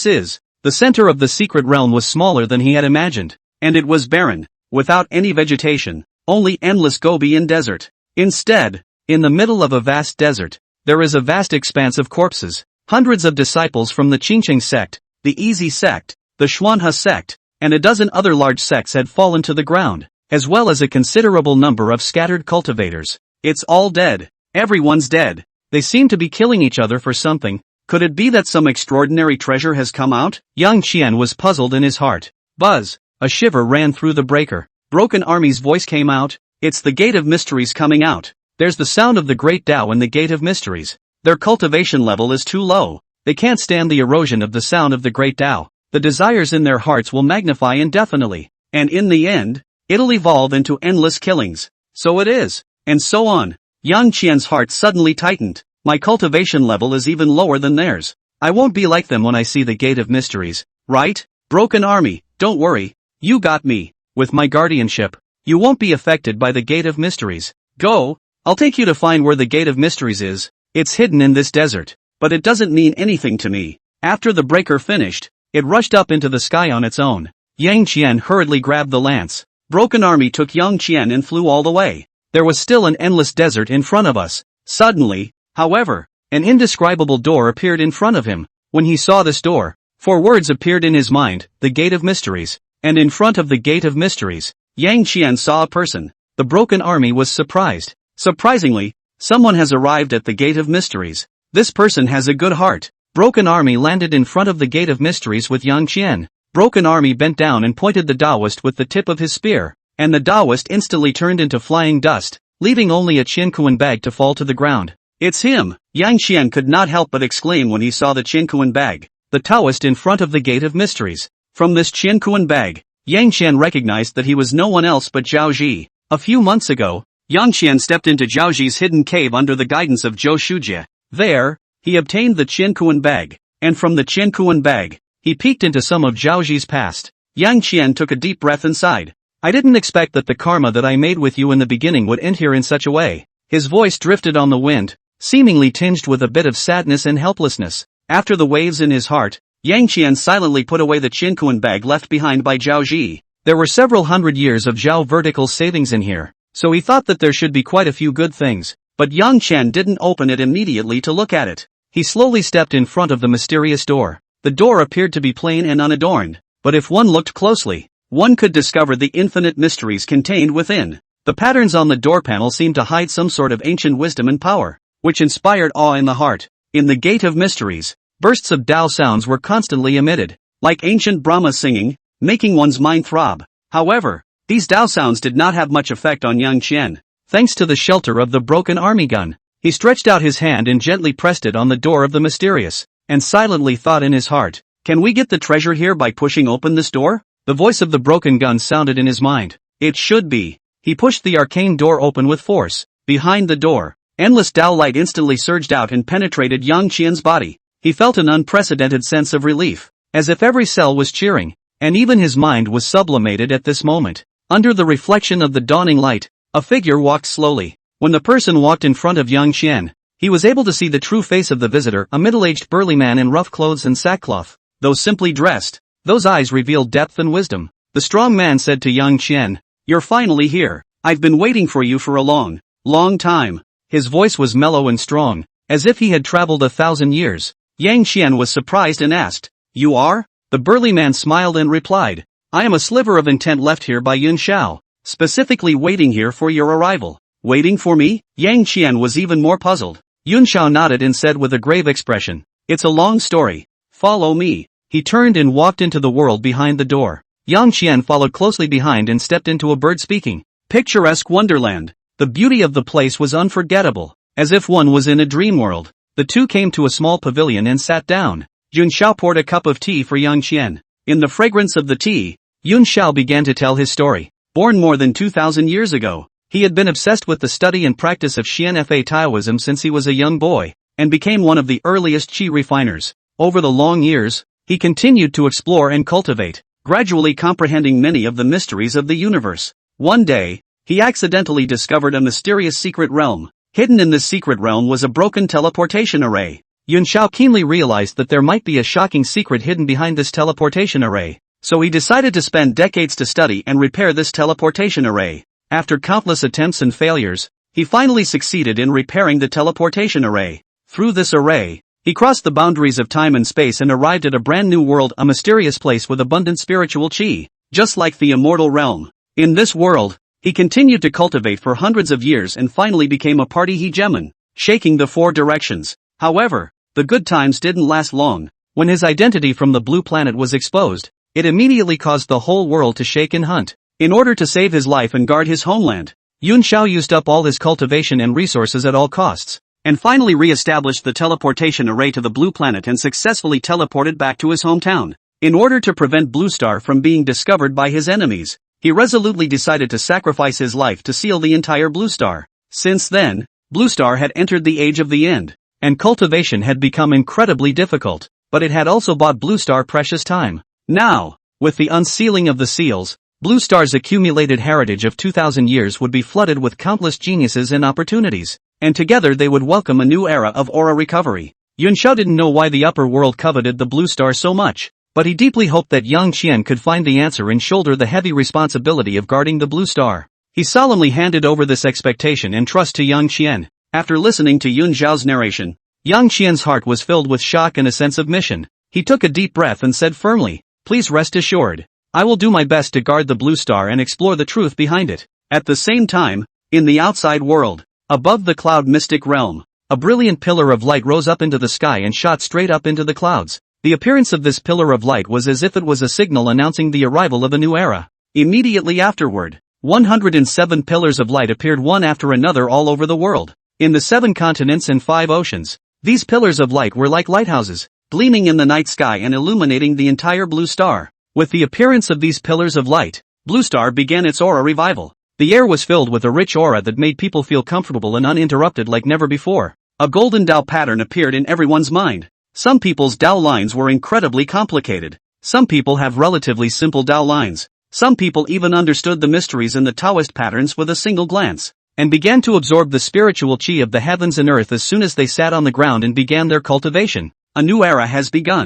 center of the secret realm was smaller than he had imagined, and it was barren, without any vegetation, only endless Gobian desert. Instead, in the middle of a vast desert, there is a vast expanse of corpses. Hundreds of disciples from the Qingqing sect, the Easy sect, the Xuanhe sect, and a dozen other large sects had fallen to the ground, as well as a considerable number of scattered cultivators. It's all dead. Everyone's dead. They seem to be killing each other for something. Could it be that some extraordinary treasure has come out? Yang Qian was puzzled in his heart. Buzz! A shiver ran through the breaker. Broken Army's voice came out. It's the Gate of Mysteries coming out. There's the sound of the Great Tao in the Gate of Mysteries. Their cultivation level is too low. They can't stand the erosion of the sound of the Great Tao. The desires in their hearts will magnify indefinitely. And in the end, it'll evolve into endless killings. So it is. And so on. Yang Qian's heart suddenly tightened. My cultivation level is even lower than theirs. I won't be like them when I see the Gate of Mysteries, right? Broken Army, don't worry. You got me. With my guardianship, you won't be affected by the Gate of Mysteries. Go. I'll take you to find where the Gate of Mysteries is. It's hidden in this desert. But it doesn't mean anything to me. After the breaker finished, it rushed up into the sky on its own. Yang Qian hurriedly grabbed the lance. Broken Army took Yang Qian and flew all the way. There was still an endless desert in front of us. Suddenly, however, an indescribable door appeared in front of him. When he saw this door, 4 words appeared in his mind, the Gate of Mysteries. And in front of the Gate of Mysteries, Yang Qian saw a person. The Broken Army was surprised. Surprisingly, someone has arrived at the Gate of Mysteries. This person has a good heart. Broken Army landed in front of the Gate of Mysteries with Yang Qian. Broken Army bent down and pointed the Taoist with the tip of his spear, and the Taoist instantly turned into flying dust, leaving only a Qinkuan bag to fall to the ground. It's him! Yang Qian could not help but exclaim when he saw the Qinkuan bag, the Taoist in front of the Gate of Mysteries. From this Qinkuan bag, Yang Qian recognized that he was no one else but Zhao Ji. A few months ago, Yang Qian stepped into Zhao Ji's hidden cave under the guidance of Zhou Shujie. There, he obtained the Qinkuan bag, and from the Qinkuan bag, he peeked into some of Zhao Ji's past. Yang Qian took a deep breath and sighed. I didn't expect that the karma that I made with you in the beginning would end here in such a way. His voice drifted on the wind, seemingly tinged with a bit of sadness and helplessness. After the waves in his heart, Yang Qian silently put away the Qinkuan bag left behind by Zhao Ji. There were several hundred years of Zhao vertical savings in here, so he thought that there should be quite a few good things. But Yang Qian didn't open it immediately to look at it. He slowly stepped in front of the mysterious door. The door appeared to be plain and unadorned, but if one looked closely, one could discover the infinite mysteries contained within. The patterns on the door panel seemed to hide some sort of ancient wisdom and power, which inspired awe in the heart. In the Gate of Mysteries, bursts of Tao sounds were constantly emitted, like ancient Brahma singing, making one's mind throb. However, these Tao sounds did not have much effect on Yang Qian. Thanks to the shelter of the broken army gun, he stretched out his hand and gently pressed it on the door of the mysterious, and silently thought in his heart, "Can we get the treasure here by pushing open this door?" The voice of the broken gun sounded in his mind. It should be. He pushed the arcane door open with force. Behind the door, endless Tao light instantly surged out and penetrated Yang Qian's body. He felt an unprecedented sense of relief, as if every cell was cheering, and even his mind was sublimated at this moment. Under the reflection of the dawning light, a figure walked slowly. When the person walked in front of Yang Qian, he was able to see the true face of the visitor, a middle-aged burly man in rough clothes and sackcloth. Though simply dressed, those eyes revealed depth and wisdom. The strong man said to Yang Qian, "You're finally here. I've been waiting for you for a long time." His voice was mellow and strong, as if he had traveled 1,000 years. Yang Qian was surprised and asked, "You are?" The burly man smiled and replied, "I am a sliver of intent left here by Yun Shao, specifically waiting here for your arrival." "Waiting for me?" Yang Qian was even more puzzled. Yun Shao nodded and said with a grave expression, "It's a long story. Follow me." He turned and walked into the world behind the door. Yang Qian followed closely behind and stepped into a bird-speaking, picturesque wonderland. The beauty of the place was unforgettable, as if one was in a dream world. The two came to a small pavilion and sat down. Yun Shao poured a cup of tea for Yang Qian. In the fragrance of the tea, Yun Shao began to tell his story. Born more than 2,000 years ago, he had been obsessed with the study and practice of Xianfa Taoism since he was a young boy, and became one of the earliest qi refiners. Over the long years, he continued to explore and cultivate, gradually comprehending many of the mysteries of the universe. One day, he accidentally discovered a mysterious secret realm. Hidden in this secret realm was a broken teleportation array. Yun Shao keenly realized that there might be a shocking secret hidden behind this teleportation array, so he decided to spend decades to study and repair this teleportation array. After countless attempts and failures, he finally succeeded in repairing the teleportation array. Through this array, he crossed the boundaries of time and space and arrived at a brand new world, a mysterious place with abundant spiritual qi, just like the immortal realm. In this world, he continued to cultivate for hundreds of years and finally became a party hegemon, shaking the four directions. However, the good times didn't last long. When his identity from the blue planet was exposed, it immediately caused the whole world to shake and hunt. In order to save his life and guard his homeland, Yun Shao used up all his cultivation and resources at all costs, and finally re-established the teleportation array to the blue planet and successfully teleported back to his hometown. In order to prevent Blue Star from being discovered by his enemies, he resolutely decided to sacrifice his life to seal the entire Blue Star. Since then, Blue Star had entered the age of the end, and cultivation had become incredibly difficult, but it had also bought Blue Star precious time. Now, with the unsealing of the seals, Blue Star's accumulated heritage of 2,000 years would be flooded with countless geniuses and opportunities, and together they would welcome a new era of aura recovery. Yun Shao didn't know why the upper world coveted the Blue Star so much, but he deeply hoped that Yang Qian could find the answer and shoulder the heavy responsibility of guarding the Blue Star. He solemnly handed over this expectation and trust to Yang Qian. After listening to Yun Zhao's narration, Yang Qian's heart was filled with shock and a sense of mission. He took a deep breath and said firmly, "Please rest assured. I will do my best to guard the Blue Star and explore the truth behind it." At the same time, in the outside world, above the cloud mystic realm, a brilliant pillar of light rose up into the sky and shot straight up into the clouds. The appearance of this pillar of light was as if it was a signal announcing the arrival of a new era. Immediately afterward, 107 pillars of light appeared one after another all over the world. In the 7 continents and 5 oceans, these pillars of light were like lighthouses, gleaming in the night sky and illuminating the entire Blue Star. With the appearance of these pillars of light, Blue Star began its aura revival. The air was filled with a rich aura that made people feel comfortable and uninterrupted like never before. A golden Tao pattern appeared in everyone's mind. Some people's Tao lines were incredibly complicated. Some people have relatively simple Tao lines. Some people even understood the mysteries in the Taoist patterns with a single glance, and began to absorb the spiritual qi of the heavens and earth as soon as they sat on the ground and began their cultivation. A new era has begun.